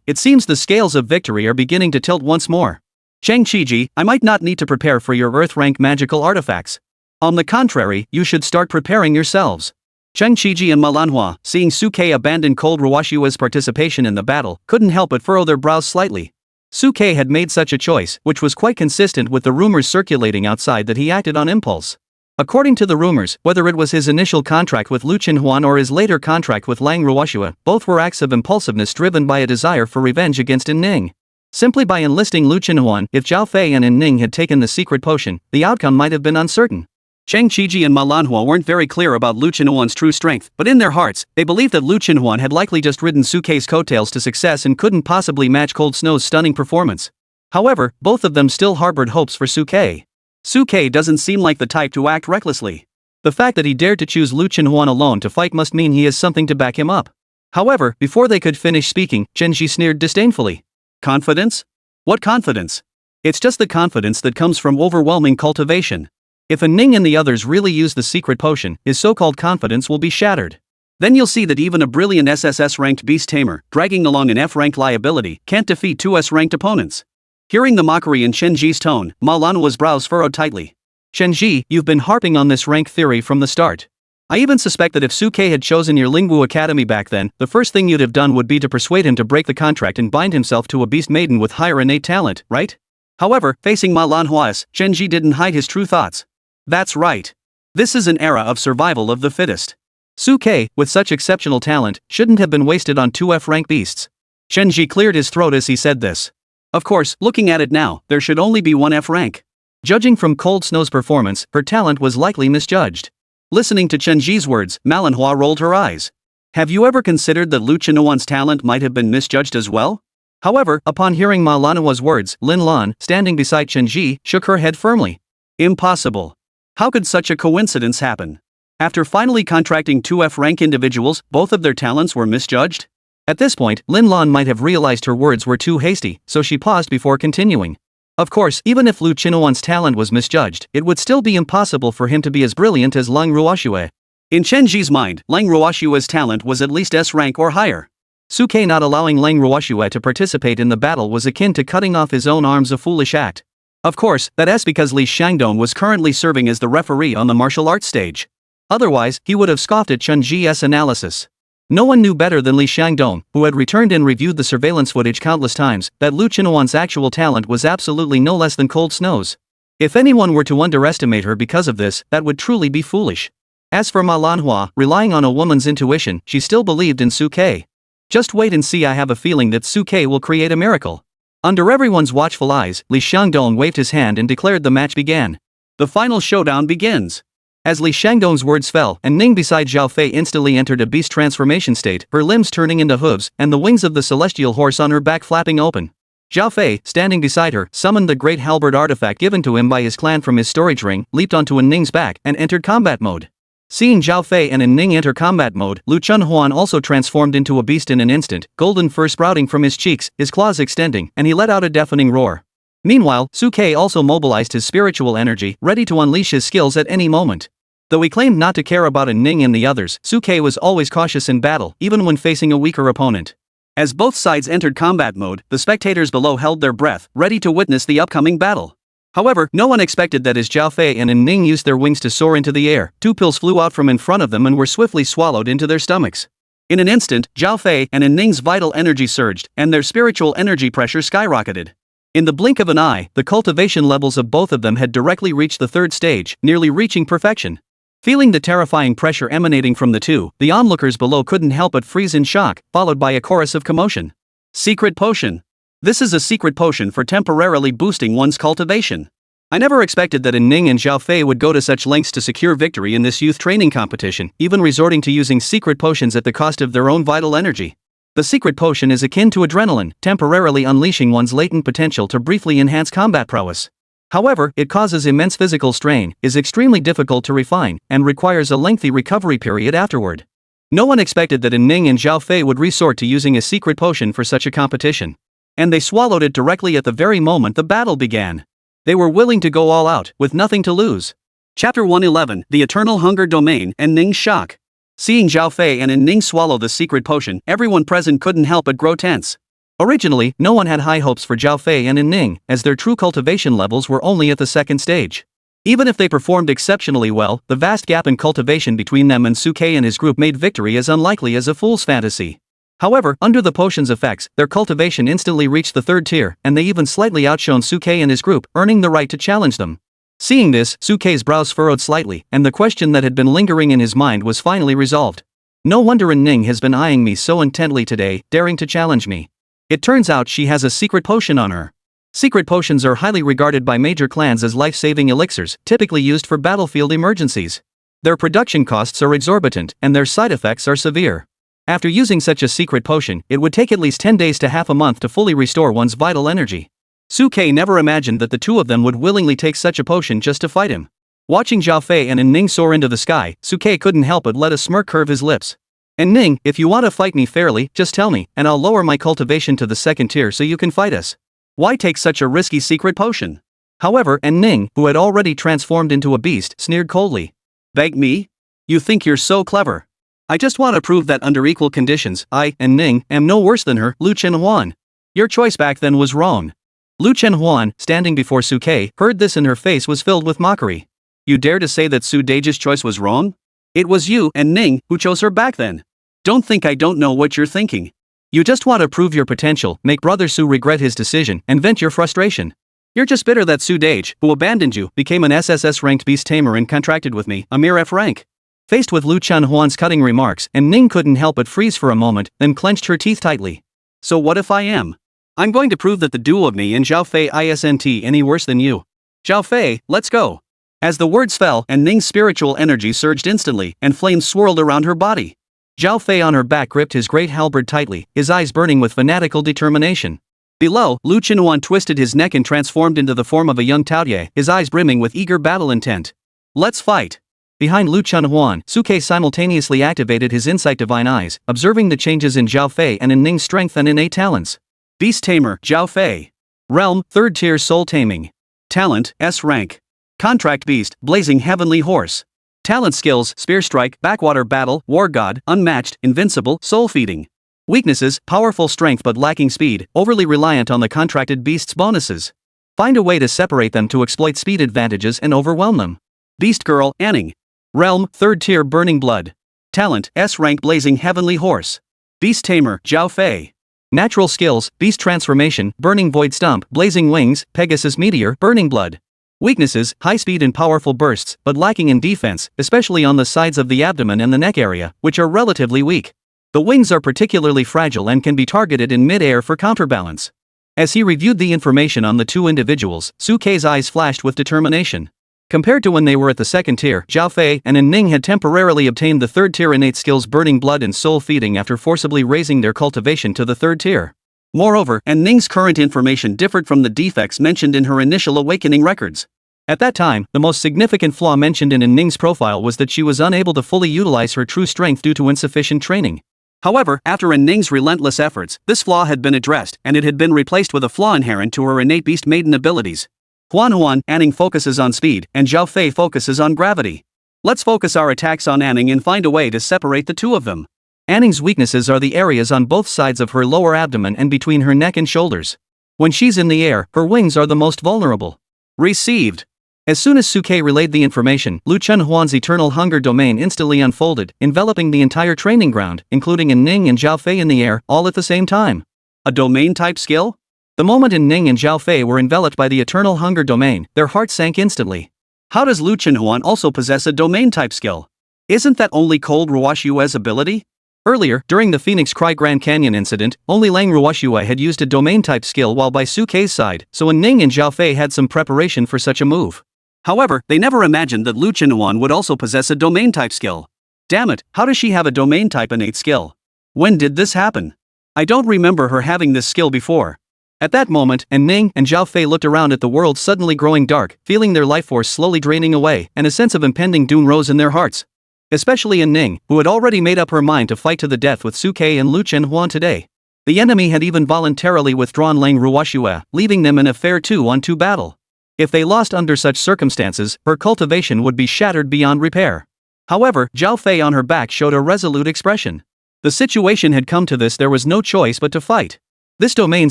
It seems the scales of victory are beginning to tilt once more. Cheng Qiji, I might not need to prepare for your Earth rank magical artifacts. On the contrary, you should start preparing yourselves. Cheng Qiji and Manhwa, seeing Suke abandon Cold Ruoxue's participation in the battle, couldn't help but furrow their brows slightly. Suke had made such a choice, which was quite consistent with the rumors circulating outside that he acted on impulse. According to the rumors, whether it was his initial contract with Lu Qinhuan or his later contract with Lang Ruoxue, both were acts of impulsiveness driven by a desire for revenge against Ning. Simply by enlisting Lu Qinhuan, if Zhao Fei and Ning had taken the secret potion, the outcome might have been uncertain. Cheng Qiji and Manhwa weren't very clear about Lu Qinhuan's true strength, but in their hearts, they believed that Lu Qinhuan had likely just ridden Suke's coattails to success and couldn't possibly match Cold Snow's stunning performance. However, both of them still harbored hopes for Suke. Suke doesn't seem like the type to act recklessly. The fact that he dared to choose Lu Qinhuan alone to fight must mean he has something to back him up. However, before they could finish speaking, Chenji sneered disdainfully. Confidence? What confidence? It's just the confidence that comes from overwhelming cultivation. If Ning and the others really use the secret potion, his so-called confidence will be shattered. Then you'll see that even a brilliant SSS-ranked beast tamer, dragging along an F-ranked liability, can't defeat 2 S-ranked opponents. Hearing the mockery in Chenji's tone, Manhwa's brows furrowed tightly. Chenji, you've been harping on this rank theory from the start. I even suspect that if Suke had chosen your Lingwu Academy back then, the first thing you'd have done would be to persuade him to break the contract and bind himself to a beast maiden with higher innate talent, right? However, facing Manhwa, Chenji didn't hide his true thoughts. That's right. This is an era of survival of the fittest. Suke, with such exceptional talent, shouldn't have been wasted on 2 F-rank beasts. Chenji cleared his throat as he said this. Of course, looking at it now, there should only be 1 F-rank. Judging from Cold Snow's performance, her talent was likely misjudged. Listening to Chenji's words, Manhwa rolled her eyes. Have you ever considered that Lu Qinhuan's talent might have been misjudged as well? However, upon hearing Manhwa's words, Lin Lan, standing beside Chenji, shook her head firmly. Impossible. How could such a coincidence happen? After finally contracting two F-rank individuals, both of their talents were misjudged? At this point, Lin Lan might have realized her words were too hasty, so she paused before continuing. Of course, even if Lu Qinhuan's talent was misjudged, it would still be impossible for him to be as brilliant as Lang Ruoxue. In Chen Ji's mind, Lang Ruoxue's talent was at least S-rank or higher. Suke not allowing Lang Ruoxue to participate in the battle was akin to cutting off his own arms, a foolish act. Of course, that's because Li Shangdong was currently serving as the referee on the martial arts stage. Otherwise, he would have scoffed at Chen Ji's analysis. No one knew better than Li Shangdong, who had returned and reviewed the surveillance footage countless times, that Lu Qinhuan's actual talent was absolutely no less than cold snows. If anyone were to underestimate her because of this, that would truly be foolish. As for Manhwa, relying on a woman's intuition, she still believed in Suke. Just wait and see, I have a feeling that Suke will create a miracle. Under everyone's watchful eyes, Li Shangdong waved his hand and declared the match began. The final showdown begins. As Li Shangdong's words fell, and Ning beside Zhao Fei instantly entered a beast transformation state, her limbs turning into hooves, and the wings of the celestial horse on her back flapping open. Zhao Fei, standing beside her, summoned the great halberd artifact given to him by his clan from his storage ring, leaped onto Ning's back, and entered combat mode. Seeing Zhao Fei and Ning enter combat mode, Lu Qinhuan also transformed into a beast in an instant, golden fur sprouting from his cheeks, his claws extending, and he let out a deafening roar. Meanwhile, Suke also mobilized his spiritual energy, ready to unleash his skills at any moment. Though he claimed not to care about Ning and the others, Suke was always cautious in battle, even when facing a weaker opponent. As both sides entered combat mode, the spectators below held their breath, ready to witness the upcoming battle. However, no one expected that as Zhao Fei and Ning used their wings to soar into the air, two pills flew out from in front of them and were swiftly swallowed into their stomachs. In an instant, Zhao Fei and Ning's vital energy surged, and their spiritual energy pressure skyrocketed. In the blink of an eye, the cultivation levels of both of them had directly reached the third stage, nearly reaching perfection. Feeling the terrifying pressure emanating from the two, the onlookers below couldn't help but freeze in shock, followed by a chorus of commotion. Secret potion. This is a secret potion for temporarily boosting one's cultivation. I never expected that Ning and Zhao Fei would go to such lengths to secure victory in this youth training competition, even resorting to using secret potions at the cost of their own vital energy. The secret potion is akin to adrenaline, temporarily unleashing one's latent potential to briefly enhance combat prowess. However, it causes immense physical strain, is extremely difficult to refine, and requires a lengthy recovery period afterward. No one expected that Ning and Zhao Fei would resort to using a secret potion for such a competition. And they swallowed it directly at the very moment the battle began. They were willing to go all out, with nothing to lose. Chapter 111, The Eternal Hunger Domain, and Ning's Shock. Seeing Zhao Fei and Ning swallow the secret potion, everyone present couldn't help but grow tense. Originally, no one had high hopes for Zhao Fei and Ning, as their true cultivation levels were only at the second stage. Even if they performed exceptionally well, the vast gap in cultivation between them and Suke and his group made victory as unlikely as a fool's fantasy. However, under the potion's effects, their cultivation instantly reached the third tier, and they even slightly outshone Suke and his group, earning the right to challenge them. Seeing this, Suke's brows furrowed slightly, and the question that had been lingering in his mind was finally resolved. No wonder Ning has been eyeing me so intently today, daring to challenge me. It turns out she has a secret potion on her. Secret potions are highly regarded by major clans as life-saving elixirs, typically used for battlefield emergencies. Their production costs are exorbitant, and their side effects are severe. After using such a secret potion, it would take at least 10 days to half a month to fully restore one's vital energy. Suke never imagined that the two of them would willingly take such a potion just to fight him. Watching Zhao Fei and Ning soar into the sky, Suke couldn't help but let a smirk curve his lips. And Ning, if you want to fight me fairly, just tell me, and I'll lower my cultivation to the second tier so you can fight us. Why take such a risky secret potion? However, Ning, who had already transformed into a beast, sneered coldly. Beg me? You think you're so clever. I just want to prove that under equal conditions, I, and Ning, am no worse than her, Lu Qinhuan. Your choice back then was wrong. Lu Qinhuan, standing before Suke, heard this and her face was filled with mockery. You dare to say that Su Deji's choice was wrong? It was you and Ning who chose her back then. Don't think I don't know what you're thinking. You just want to prove your potential, make Brother Su regret his decision, and vent your frustration. You're just bitter that Su Deji, who abandoned you, became an SSS-ranked beast tamer and contracted with me, a mere F-rank. Faced with Lu Qinhuan's cutting remarks, and Ning couldn't help but freeze for a moment, then clenched her teeth tightly. So what if I am? I'm going to prove that the duo of me and Zhao Fei isn't any worse than you. Zhao Fei, let's go. As the words fell, and Ning's spiritual energy surged instantly, and flames swirled around her body. Zhao Fei on her back gripped his great halberd tightly, his eyes burning with fanatical determination. Below, Lu Qinhuan twisted his neck and transformed into the form of a young Taoye, his eyes brimming with eager battle intent. Let's fight. Behind Lu Chunhuan, Suke simultaneously activated his insight divine eyes, observing the changes in Zhao Fei and in Ning's strength and innate talents. Beast Tamer, Zhao Fei. Realm, 3rd tier soul taming. Talent, S rank. Contract Beast, blazing heavenly horse. Talent skills, spear strike, backwater battle, war god, unmatched, invincible, soul feeding. Weaknesses, powerful strength but lacking speed, overly reliant on the contracted beast's bonuses. Find a way to separate them to exploit speed advantages and overwhelm them. Beast Girl, Anning. Realm, 3rd tier burning blood. Talent, S rank blazing heavenly horse. Beast Tamer, Zhao Fei. Natural skills, beast transformation, burning void stump, blazing wings, Pegasus meteor, burning blood. Weaknesses, high speed and powerful bursts, but lacking in defense, especially on the sides of the abdomen and the neck area, which are relatively weak. The wings are particularly fragile and can be targeted in mid-air for counterbalance. As he reviewed the information on the two individuals, Suke's eyes flashed with determination. Compared to when they were at the 2nd tier, Zhao Fei and Ning had temporarily obtained the 3rd tier innate skills burning blood and soul feeding after forcibly raising their cultivation to the 3rd tier. Moreover, Ning's current information differed from the defects mentioned in her initial awakening records. At that time, the most significant flaw mentioned in Ning's profile was that she was unable to fully utilize her true strength due to insufficient training. However, after Ning's relentless efforts, this flaw had been addressed, and it had been replaced with a flaw inherent to her innate beast maiden abilities. Huan, Anning focuses on speed, and Zhao Fei focuses on gravity. Let's focus our attacks on Anning and find a way to separate the two of them. Anning's weaknesses are the areas on both sides of her lower abdomen and between her neck and shoulders. When she's in the air, her wings are the most vulnerable. Received. As soon as Suke relayed the information, Lu Chunhuan's eternal hunger domain instantly unfolded, enveloping the entire training ground, including Ning and Zhao Fei in the air, all at the same time. A domain-type skill? The moment Ning and Zhao Fei were enveloped by the eternal hunger domain, their hearts sank instantly. How does Lu Chunhuan also possess a domain-type skill? Isn't that only Cold Ruoshue's ability? Earlier, during the Phoenix Cry Grand Canyon incident, only Lang Ruoshue had used a domain-type skill while by Suke's side, so Ning and Zhao Fei had some preparation for such a move. However, they never imagined that Lu Chunhuan would also possess a domain-type skill. Damn it, how does she have a domain-type innate skill? When did this happen? I don't remember her having this skill before. At that moment, Ning and Zhao Fei looked around at the world suddenly growing dark, feeling their life force slowly draining away, and a sense of impending doom rose in their hearts. Especially Ning, who had already made up her mind to fight to the death with Suke and Lu Chunhuan today. The enemy had even voluntarily withdrawn Lang Ruoshue, leaving them in a fair 2-on-2 battle. If they lost under such circumstances, her cultivation would be shattered beyond repair. However, Zhao Fei on her back showed a resolute expression. The situation had come to this, there was no choice but to fight. This domain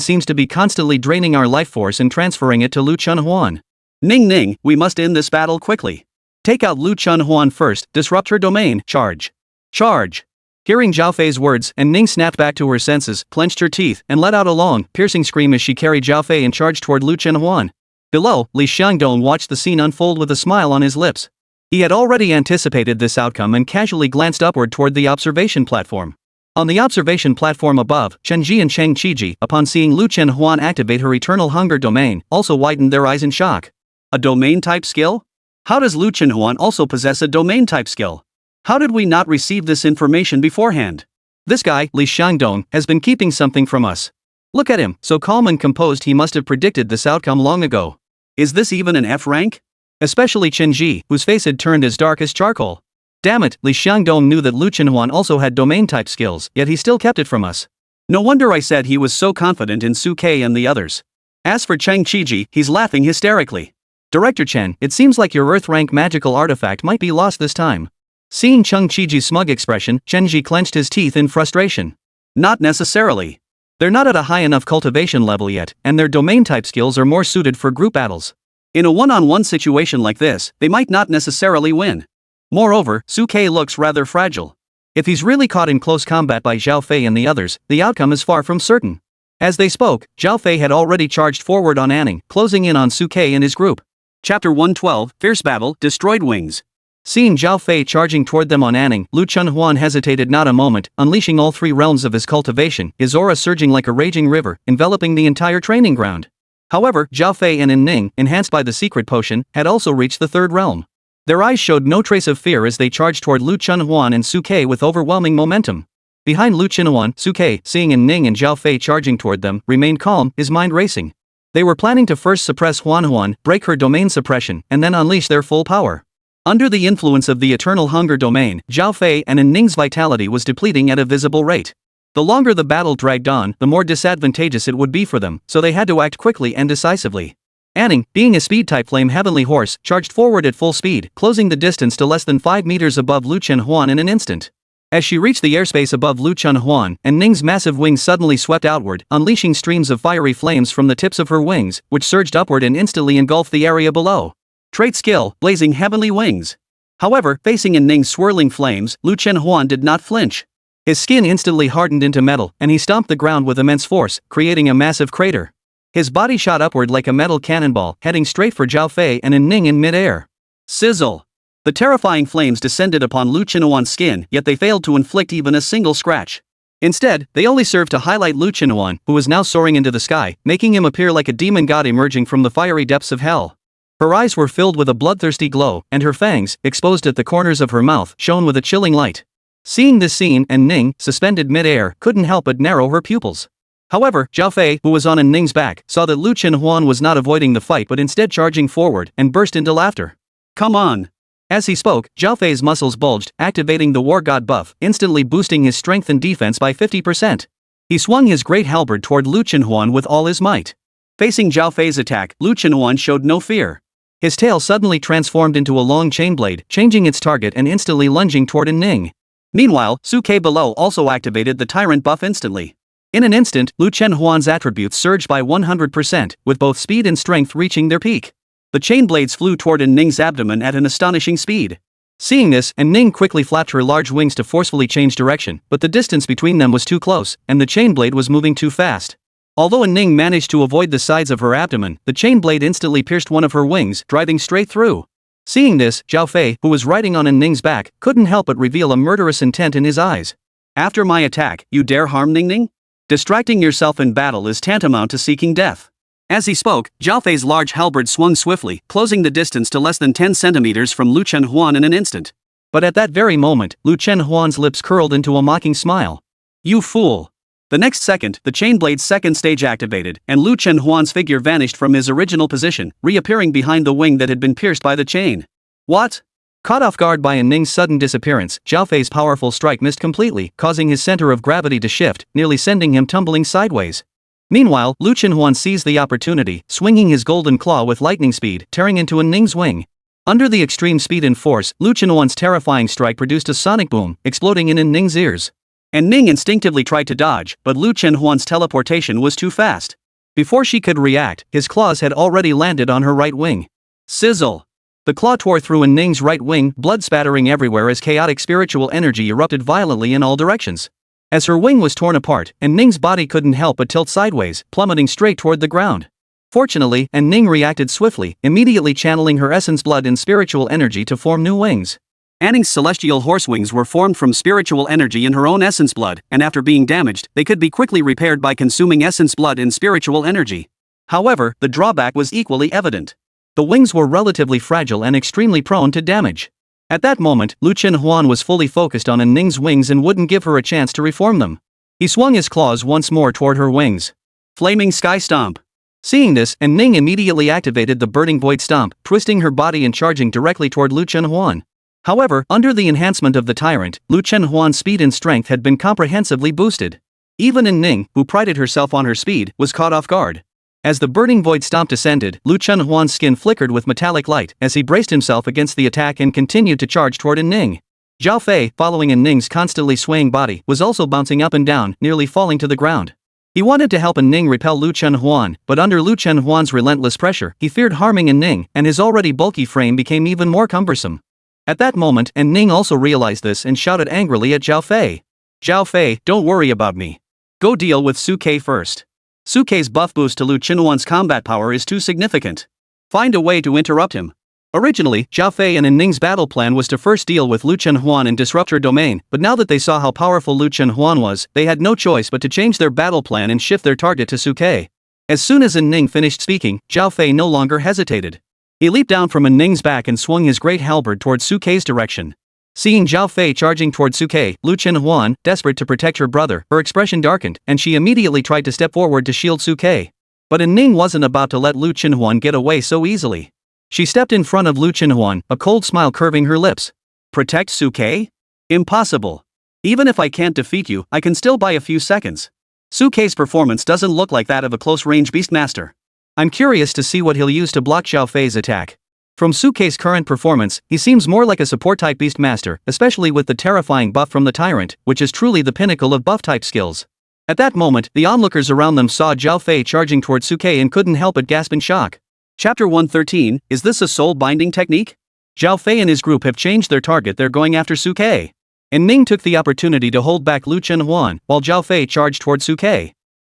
seems to be constantly draining our life force and transferring it to Lu Chunhuan. Ning, we must end this battle quickly. Take out Lu Chunhuan first, disrupt her domain, charge. Charge. Hearing Zhao Fei's words, Ning snapped back to her senses, clenched her teeth, and let out a long, piercing scream as she carried Zhao Fei and charged toward Lu Chunhuan. Below, Li Xiangdong watched the scene unfold with a smile on his lips. He had already anticipated this outcome and casually glanced upward toward the observation platform. On the observation platform above, Chenji and Cheng Qiji, upon seeing Lu Chunhuan activate her eternal hunger domain, also widened their eyes in shock. A domain-type skill? How does Lu Chunhuan also possess a domain-type skill? How did we not receive this information beforehand? This guy, Li Xiangdong, has been keeping something from us. Look at him, so calm and composed, he must have predicted this outcome long ago. Is this even an F rank? Especially Chenji, whose face had turned as dark as charcoal. Damn it, Li Xiangdong knew that Lu Chunhuan also had domain-type skills, yet he still kept it from us. No wonder I said he was so confident in Suke and the others. As for Cheng Qiji, he's laughing hysterically. Director Chen, it seems like your Earth rank magical artifact might be lost this time. Seeing Cheng Qiji's smug expression, Chenji clenched his teeth in frustration. Not necessarily. They're not at a high enough cultivation level yet, and their domain-type skills are more suited for group battles. In a one-on-one situation like this, they might not necessarily win. Moreover, Suke looks rather fragile. If he's really caught in close combat by Zhao Fei and the others, the outcome is far from certain. As they spoke, Zhao Fei had already charged forward on Anning, closing in on Suke and his group. Chapter 112, Fierce Battle, Destroyed Wings. Seeing Zhao Fei charging toward them on Anning, Lu Chunhuan hesitated not a moment, unleashing all 3 realms of his cultivation, his aura surging like a raging river, enveloping the entire training ground. However, Zhao Fei and Ning, enhanced by the secret potion, had also reached the 3rd realm. Their eyes showed no trace of fear as they charged toward Lu Chunhuan and Suke with overwhelming momentum. Behind Lu Chunhuan, Suke, seeing Ning and Zhao Fei charging toward them, remained calm, his mind racing. They were planning to first suppress Huan, break her domain suppression, and then unleash their full power. Under the influence of the eternal hunger domain, Zhao Fei and Ning's vitality was depleting at a visible rate. The longer the battle dragged on, the more disadvantageous it would be for them, so they had to act quickly and decisively. Anning, being a speed-type flame heavenly horse, charged forward at full speed, closing the distance to less than 5 meters above Lu Chenhuan in an instant. As she reached the airspace above Lu Chenhuan, and Ning's massive wings suddenly swept outward, unleashing streams of fiery flames from the tips of her wings, which surged upward and instantly engulfed the area below. Trait skill, blazing heavenly wings. However, facing Ning's swirling flames, Lu Chenhuan did not flinch. His skin instantly hardened into metal, and he stomped the ground with immense force, creating a massive crater. His body shot upward like a metal cannonball, heading straight for Zhao Fei and Ning in mid-air. Sizzle! The terrifying flames descended upon Lu Chenhuan's skin, yet they failed to inflict even a single scratch. Instead, they only served to highlight Lu Chenhuan, who was now soaring into the sky, making him appear like a demon god emerging from the fiery depths of hell. Her eyes were filled with a bloodthirsty glow, and her fangs, exposed at the corners of her mouth, shone with a chilling light. Seeing this scene, Ning, suspended mid-air, couldn't help but narrow her pupils. However, Zhao Fei, who was on Ning's back, saw that Lu Chenhuan was not avoiding the fight but instead charging forward, and burst into laughter. Come on! As he spoke, Zhao Fei's muscles bulged, activating the War God buff, instantly boosting his strength and defense by 50%. He swung his great halberd toward Lu Chenhuan with all his might. Facing Zhao Fei's attack, Lu Chenhuan showed no fear. His tail suddenly transformed into a long chain blade, changing its target and instantly lunging toward Ning. Meanwhile, Su Ke below also activated the Tyrant buff instantly. In an instant, Lu Chenhuan's attributes surged by 100%, with both speed and strength reaching their peak. The chain blades flew toward Ning's abdomen at an astonishing speed. Seeing this, Ning quickly flapped her large wings to forcefully change direction, but the distance between them was too close, and the chain blade was moving too fast. Although Ning managed to avoid the sides of her abdomen, the chain blade instantly pierced one of her wings, driving straight through. Seeing this, Zhao Fei, who was riding on Ning's back, couldn't help but reveal a murderous intent in his eyes. After my attack, you dare harm Ning? Distracting yourself in battle is tantamount to seeking death. As he spoke, Zhao Fei's large halberd swung swiftly, closing the distance to less than 10 centimeters from Lu Chenhuan in an instant. But at that very moment, Lu Chenhuan's lips curled into a mocking smile. You fool! The next second, the chain blade's second stage activated, and Lu Chenhuan's figure vanished from his original position, reappearing behind the wing that had been pierced by the chain. What? Caught off guard by Ning's sudden disappearance, Zhao Fei's powerful strike missed completely, causing his center of gravity to shift, nearly sending him tumbling sideways. Meanwhile, Lu Chenhuan seized the opportunity, swinging his golden claw with lightning speed, tearing into Ning's wing. Under the extreme speed and force, Lu Chenhuan's terrifying strike produced a sonic boom, exploding in Ning's ears. And Ning instinctively tried to dodge, but Lu Chenhuan's teleportation was too fast. Before she could react, his claws had already landed on her right wing. Sizzle! The claw tore through Ning's right wing, blood spattering everywhere as chaotic spiritual energy erupted violently in all directions. As her wing was torn apart, Ning's body couldn't help but tilt sideways, plummeting straight toward the ground. Fortunately, Ning reacted swiftly, immediately channeling her essence blood and spiritual energy to form new wings. Anning's celestial horse wings were formed from spiritual energy in her own essence blood, and after being damaged, they could be quickly repaired by consuming essence blood and spiritual energy. However, the drawback was equally evident. The wings were relatively fragile and extremely prone to damage. At that moment, Lu Chenhuan was fully focused on Ning's wings and wouldn't give her a chance to reform them. He swung his claws once more toward her wings. Flaming Sky Stomp. Seeing this, Ning immediately activated the Burning Void Stomp, twisting her body and charging directly toward Lu Chenhuan. However, under the enhancement of the Tyrant, Lu Chenhuan's speed and strength had been comprehensively boosted. Even Ning, who prided herself on her speed, was caught off guard. As the Burning Void Stomp descended, Lu Chenhuan's skin flickered with metallic light as he braced himself against the attack and continued to charge toward Ning. Zhao Fei, following Ning's constantly swaying body, was also bouncing up and down, nearly falling to the ground. He wanted to help Ning repel Lu Chenhuan, but under Lu Chenhuan's relentless pressure, he feared harming Ning, and his already bulky frame became even more cumbersome. At that moment, Ning also realized this and shouted angrily at Zhao Fei. Zhao Fei, don't worry about me. Go deal with Su Ke first. Su Ke's buff boost to Lu Chenhuan's combat power is too significant. Find a way to interrupt him. Originally, Zhao Fei and Ning's battle plan was to first deal with Lu Chenhuan and disrupt her domain, but now that they saw how powerful Lu Chenhuan was, they had no choice but to change their battle plan and shift their target to Su Ke. As soon as Ning finished speaking, Zhao Fei no longer hesitated. He leaped down from Ning's back and swung his great halberd toward Su Ke's direction. Seeing Zhao Fei charging toward Su Ke, Lu Chenhuan, desperate to protect her brother, her expression darkened, and she immediately tried to step forward to shield Su Ke. But Ning wasn't about to let Lu Chenhuan get away so easily. She stepped in front of Lu Chenhuan, a cold smile curving her lips. Protect Suke? Impossible. Even if I can't defeat you, I can still buy a few seconds. Suke's performance doesn't look like that of a close-range beastmaster. I'm curious to see what he'll use to block Zhao Fei's attack. From Suke's current performance, he seems more like a support-type beastmaster, especially with the terrifying buff from the Tyrant, which is truly the pinnacle of buff-type skills. At that moment, the onlookers around them saw Zhao Fei charging towards Suke and couldn't help but gasp in shock. Chapter 113, is this a soul-binding technique? Zhao Fei and his group have changed their target, they're going after Suke. And Ning took the opportunity to hold back Lu Chenhuan, while Zhao Fei charged towards Suke.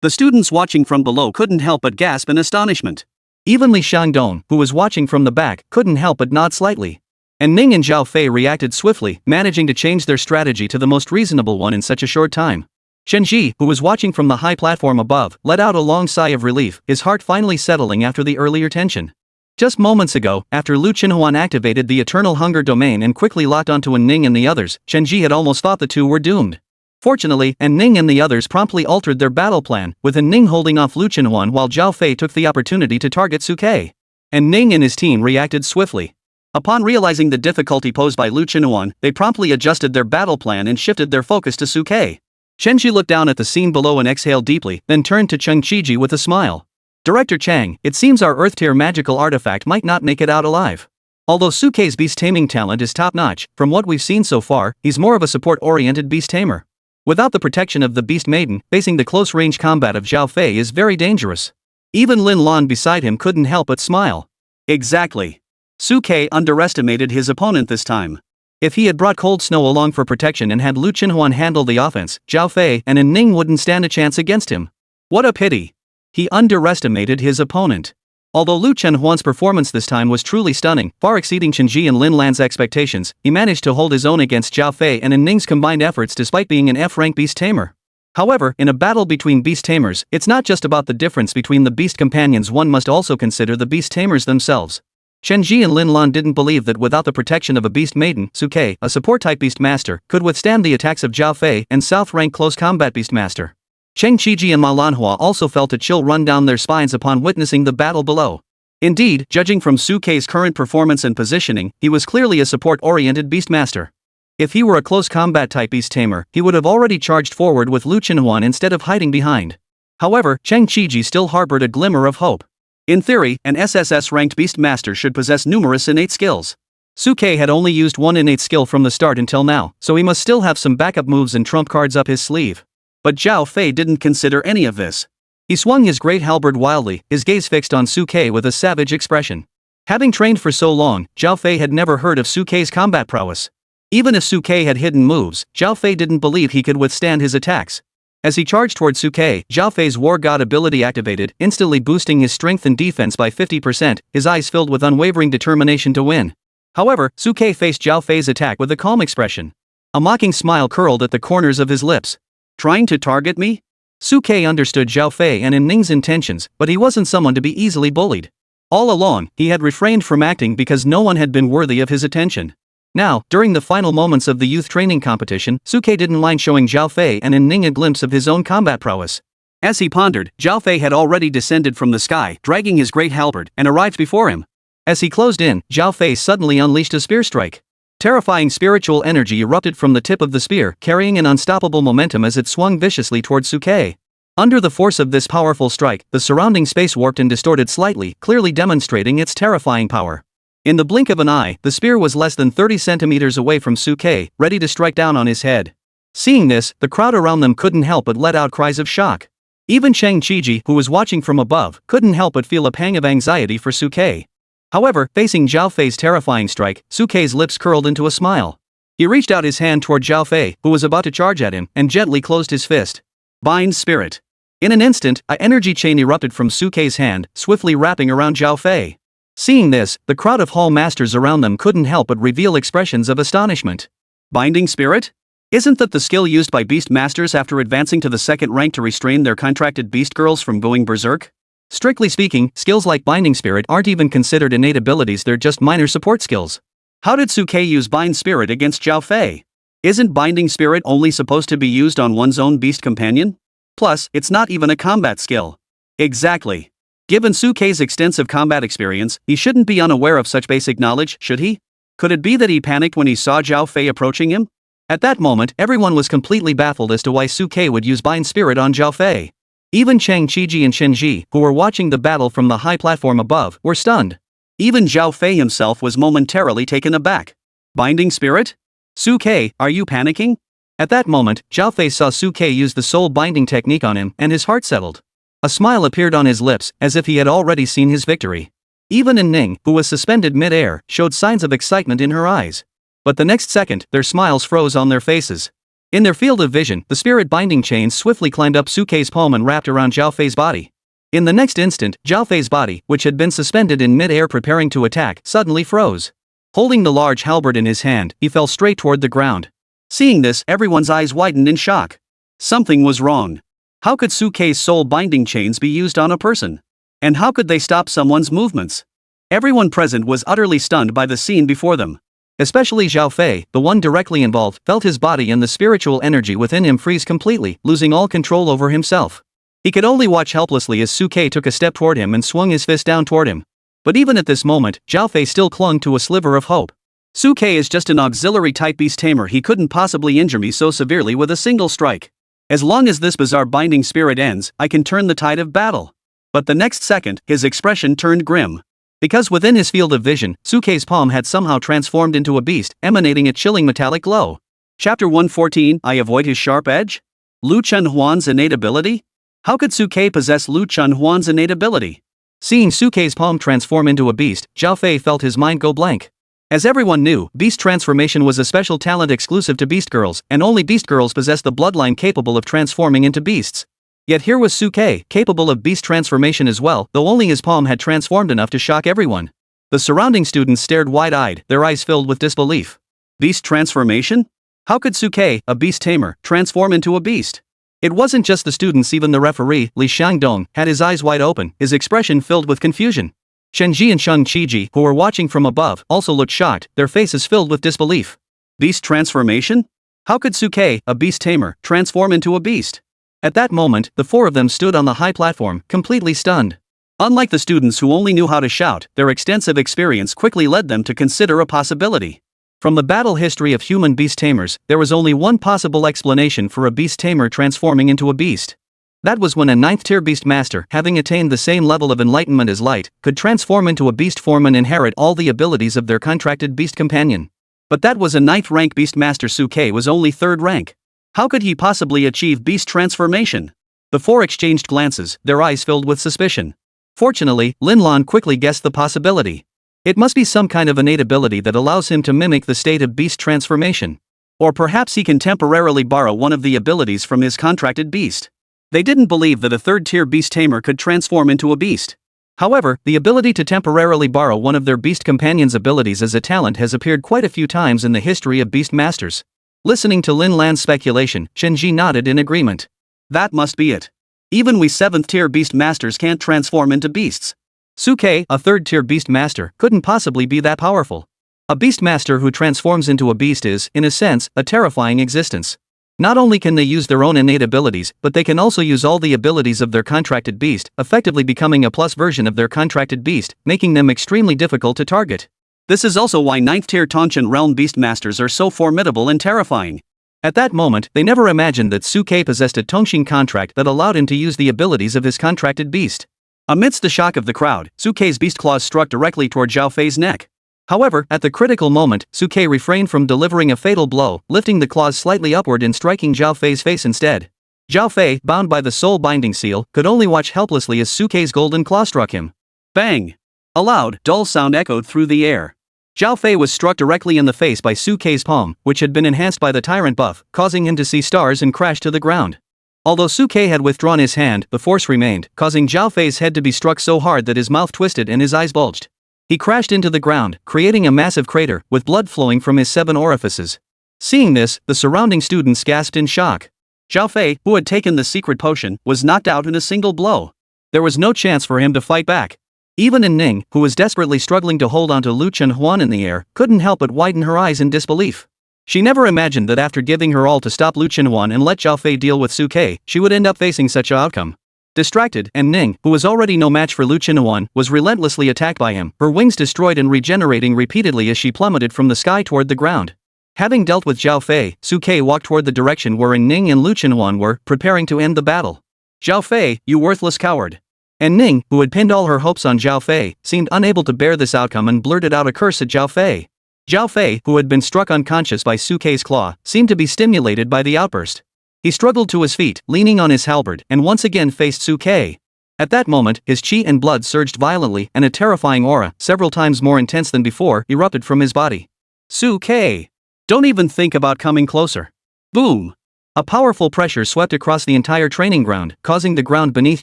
The students watching from below couldn't help but gasp in astonishment. Even Li Shangdong, who was watching from the back, couldn't help but nod slightly. And Ning and Zhao Fei reacted swiftly, managing to change their strategy to the most reasonable one in such a short time. Chen Ji, who was watching from the high platform above, let out a long sigh of relief, his heart finally settling after the earlier tension. Just moments ago, after Lu Chenhuan activated the Eternal Hunger Domain and quickly locked onto Ning and the others, Chen Ji had almost thought the two were doomed. Fortunately, Ning and the others promptly altered their battle plan, with Ning holding off Lu Chenhuan while Zhao Fei took the opportunity to target Suke. And Ning and his team reacted swiftly. Upon realizing the difficulty posed by Lu Chenhuan, they promptly adjusted their battle plan and shifted their focus to Suke. Chen Ji looked down at the scene below and exhaled deeply, then turned to Cheng Qiji with a smile. Director Chang, it seems our Earth-tier magical artifact might not make it out alive. Although Suke's beast-taming talent is top-notch, from what we've seen so far, he's more of a support-oriented beast-tamer. Without the protection of the Beast Maiden, facing the close-range combat of Zhao Fei is very dangerous. Even Lin Lan beside him couldn't help but smile. Exactly. Suke underestimated his opponent this time. If he had brought Cold Snow along for protection and had Lu Chenhuan handle the offense, Zhao Fei and Ning wouldn't stand a chance against him. What a pity. He underestimated his opponent. Although Lu Chenhuan's performance this time was truly stunning, far exceeding Chen Ji and Lin Lan's expectations, he managed to hold his own against Zhao Fei and Ning's combined efforts despite being an F-rank beast tamer. However, in a battle between beast tamers, it's not just about the difference between the beast companions, one must also consider the beast tamers themselves. Chen Ji and Lin Lan didn't believe that without the protection of a beast maiden, Suke, a support-type beast master, could withstand the attacks of Zhao Fei and South-rank close combat beast master. Cheng Qiji and Manhwa also felt a chill run down their spines upon witnessing the battle below. Indeed, judging from Suke's current performance and positioning, he was clearly a support-oriented beastmaster. If he were a close combat type beast tamer, he would have already charged forward with Lu Chenhuan instead of hiding behind. However, Cheng Qiji still harbored a glimmer of hope. In theory, an SSS-ranked beastmaster should possess numerous innate skills. Suke had only used one innate skill from the start until now, so he must still have some backup moves and trump cards up his sleeve. But Zhao Fei didn't consider any of this. He swung his great halberd wildly, his gaze fixed on Suke with a savage expression. Having trained for so long, Zhao Fei had never heard of Suke's combat prowess. Even if Suke had hidden moves, Zhao Fei didn't believe he could withstand his attacks. As he charged toward Suke, Zhao Fei's War God ability activated, instantly boosting his strength and defense by 50%, his eyes filled with unwavering determination to win. However, Suke faced Zhao Fei's attack with a calm expression. A mocking smile curled at the corners of his lips. Trying to target me? Suke understood Zhao Fei and Ning's intentions, but he wasn't someone to be easily bullied. All along, he had refrained from acting because no one had been worthy of his attention. Now, during the final moments of the youth training competition, Suke didn't mind showing Zhao Fei and Ning a glimpse of his own combat prowess. As he pondered, Zhao Fei had already descended from the sky, dragging his great halberd, and arrived before him. As he closed in, Zhao Fei suddenly unleashed a spear strike. Terrifying spiritual energy erupted from the tip of the spear, carrying an unstoppable momentum as it swung viciously towards Suke. Under the force of this powerful strike, the surrounding space warped and distorted slightly, clearly demonstrating its terrifying power. In the blink of an eye, the spear was less than 30 centimeters away from Suke, ready to strike down on his head. Seeing this, the crowd around them couldn't help but let out cries of shock. Even Cheng Qiji, who was watching from above, couldn't help but feel a pang of anxiety for Suke. However, facing Zhao Fei's terrifying strike, Suke's lips curled into a smile. He reached out his hand toward Zhao Fei, who was about to charge at him, and gently closed his fist. Bind Spirit. In an instant, an energy chain erupted from Suke's hand, swiftly wrapping around Zhao Fei. Seeing this, the crowd of hall masters around them couldn't help but reveal expressions of astonishment. Binding Spirit? Isn't that the skill used by beast masters after advancing to the second rank to restrain their contracted beast girls from going berserk? Strictly speaking, skills like Binding Spirit aren't even considered innate abilities, they're just minor support skills. How did Suke use Bind Spirit against Zhao Fei? Isn't Binding Spirit only supposed to be used on one's own beast companion? Plus, it's not even a combat skill. Exactly. Given Sukei's extensive combat experience, he shouldn't be unaware of such basic knowledge, should he? Could it be that he panicked when he saw Zhao Fei approaching him? At that moment, everyone was completely baffled as to why Suke would use Bind Spirit on Zhao Fei. Even Chang Qiji and Shenji, who were watching the battle from the high platform above, were stunned. Even Zhao Fei himself was momentarily taken aback. Binding Spirit? Suke, are you panicking? At that moment, Zhao Fei saw Suke use the soul binding technique on him, and his heart settled. A smile appeared on his lips, as if he had already seen his victory. Even Ning, who was suspended mid-air, showed signs of excitement in her eyes. But the next second, their smiles froze on their faces. In their field of vision, the spirit binding chains swiftly climbed up Suke's palm and wrapped around Zhao Fei's body. In the next instant, Zhao Fei's body, which had been suspended in mid-air preparing to attack, suddenly froze. Holding the large halberd in his hand, he fell straight toward the ground. Seeing this, everyone's eyes widened in shock. Something was wrong. How could Suke's soul binding chains be used on a person? And how could they stop someone's movements? Everyone present was utterly stunned by the scene before them. Especially Zhao Fei, the one directly involved, felt his body and the spiritual energy within him freeze completely, losing all control over himself. He could only watch helplessly as Suke took a step toward him and swung his fist down toward him. But even at this moment, Zhao Fei still clung to a sliver of hope. Suke is just an auxiliary type beast tamer, he couldn't possibly injure me so severely with a single strike. As long as this bizarre binding spirit ends, I can turn the tide of battle. But the next second, his expression turned grim. Because within his field of vision, Suke's palm had somehow transformed into a beast, emanating a chilling metallic glow. Chapter 114, I avoid his sharp edge? Lu Chunhuan's innate ability? How could Suke possess Lu Chunhuan's innate ability? Seeing Suke's palm transform into a beast, Zhao Fei felt his mind go blank. As everyone knew, beast transformation was a special talent exclusive to beast girls, and only beast girls possess the bloodline capable of transforming into beasts. Yet here was Suke, capable of beast transformation as well, though only his palm had transformed enough to shock everyone. The surrounding students stared wide-eyed, their eyes filled with disbelief. Beast transformation? How could Suke, a beast tamer, transform into a beast? It wasn't just the students, even the referee, Li Shangdong, had his eyes wide open, his expression filled with confusion. Shenji and Shang Qiji, who were watching from above, also looked shocked, their faces filled with disbelief. Beast transformation? How could Suke, a beast tamer, transform into a beast? At that moment, the four of them stood on the high platform, completely stunned. Unlike the students who only knew how to shout, their extensive experience quickly led them to consider a possibility. From the battle history of human beast tamers, there was only one possible explanation for a beast tamer transforming into a beast. That was when a 9th-tier beast master, having attained the same level of enlightenment as light, could transform into a beast form and inherit all the abilities of their contracted beast companion. But that was a 9th-rank beast master. Suke was only 3rd rank. How could he possibly achieve beast transformation? The four exchanged glances, their eyes filled with suspicion. Fortunately, Lin Lan quickly guessed the possibility. It must be some kind of innate ability that allows him to mimic the state of beast transformation. Or perhaps he can temporarily borrow one of the abilities from his contracted beast. They didn't believe that a 3rd-tier beast tamer could transform into a beast. However, the ability to temporarily borrow one of their beast companion's abilities as a talent has appeared quite a few times in the history of beast masters. Listening to Lin Lan's speculation, Shenji nodded in agreement. That must be it. Even we 7th-tier beast masters can't transform into beasts. Suke, a 3rd-tier beast master, couldn't possibly be that powerful. A beast master who transforms into a beast is, in a sense, a terrifying existence. Not only can they use their own innate abilities, but they can also use all the abilities of their contracted beast, effectively becoming a plus version of their contracted beast, making them extremely difficult to target. This is also why 9th-tier Tongchen Realm Beast Masters are so formidable and terrifying. At that moment, they never imagined that Suke possessed a Tongxing contract that allowed him to use the abilities of his contracted beast. Amidst the shock of the crowd, Suke's beast claws struck directly toward Zhao Fei's neck. However, at the critical moment, Suke refrained from delivering a fatal blow, lifting the claws slightly upward and striking Zhao Fei's face instead. Zhao Fei, bound by the soul binding seal, could only watch helplessly as Suke's golden claw struck him. Bang! A loud, dull sound echoed through the air. Zhao Fei was struck directly in the face by Suke's palm, which had been enhanced by the tyrant buff, causing him to see stars and crash to the ground. Although Suke had withdrawn his hand, the force remained, causing Zhao Fei's head to be struck so hard that his mouth twisted and his eyes bulged. He crashed into the ground, creating a massive crater, with blood flowing from his 7 orifices. Seeing this, the surrounding students gasped in shock. Zhao Fei, who had taken the secret potion, was knocked out in a single blow. There was no chance for him to fight back. Even Ning, who was desperately struggling to hold onto Lu Chunhuan in the air, couldn't help but widen her eyes in disbelief. She never imagined that after giving her all to stop Lu Chunhuan and let Zhao Fei deal with Suke, she would end up facing such an outcome. Distracted, and Ning, who was already no match for Lu Qinuan, was relentlessly attacked by him, her wings destroyed and regenerating repeatedly as she plummeted from the sky toward the ground. Having dealt with Zhao Fei, Su Ke walked toward the direction wherein Ning and Lu Qinuan were, preparing to end the battle. Zhao Fei, you worthless coward. And Ning, who had pinned all her hopes on Zhao Fei, seemed unable to bear this outcome and blurted out a curse at Zhao Fei. Zhao Fei, who had been struck unconscious by Su Ke's claw, seemed to be stimulated by the outburst. He struggled to his feet, leaning on his halberd, and once again faced Su Ke. At that moment, his chi and blood surged violently, and a terrifying aura, several times more intense than before, erupted from his body. Su Ke! Don't even think about coming closer. Boom! A powerful pressure swept across the entire training ground, causing the ground beneath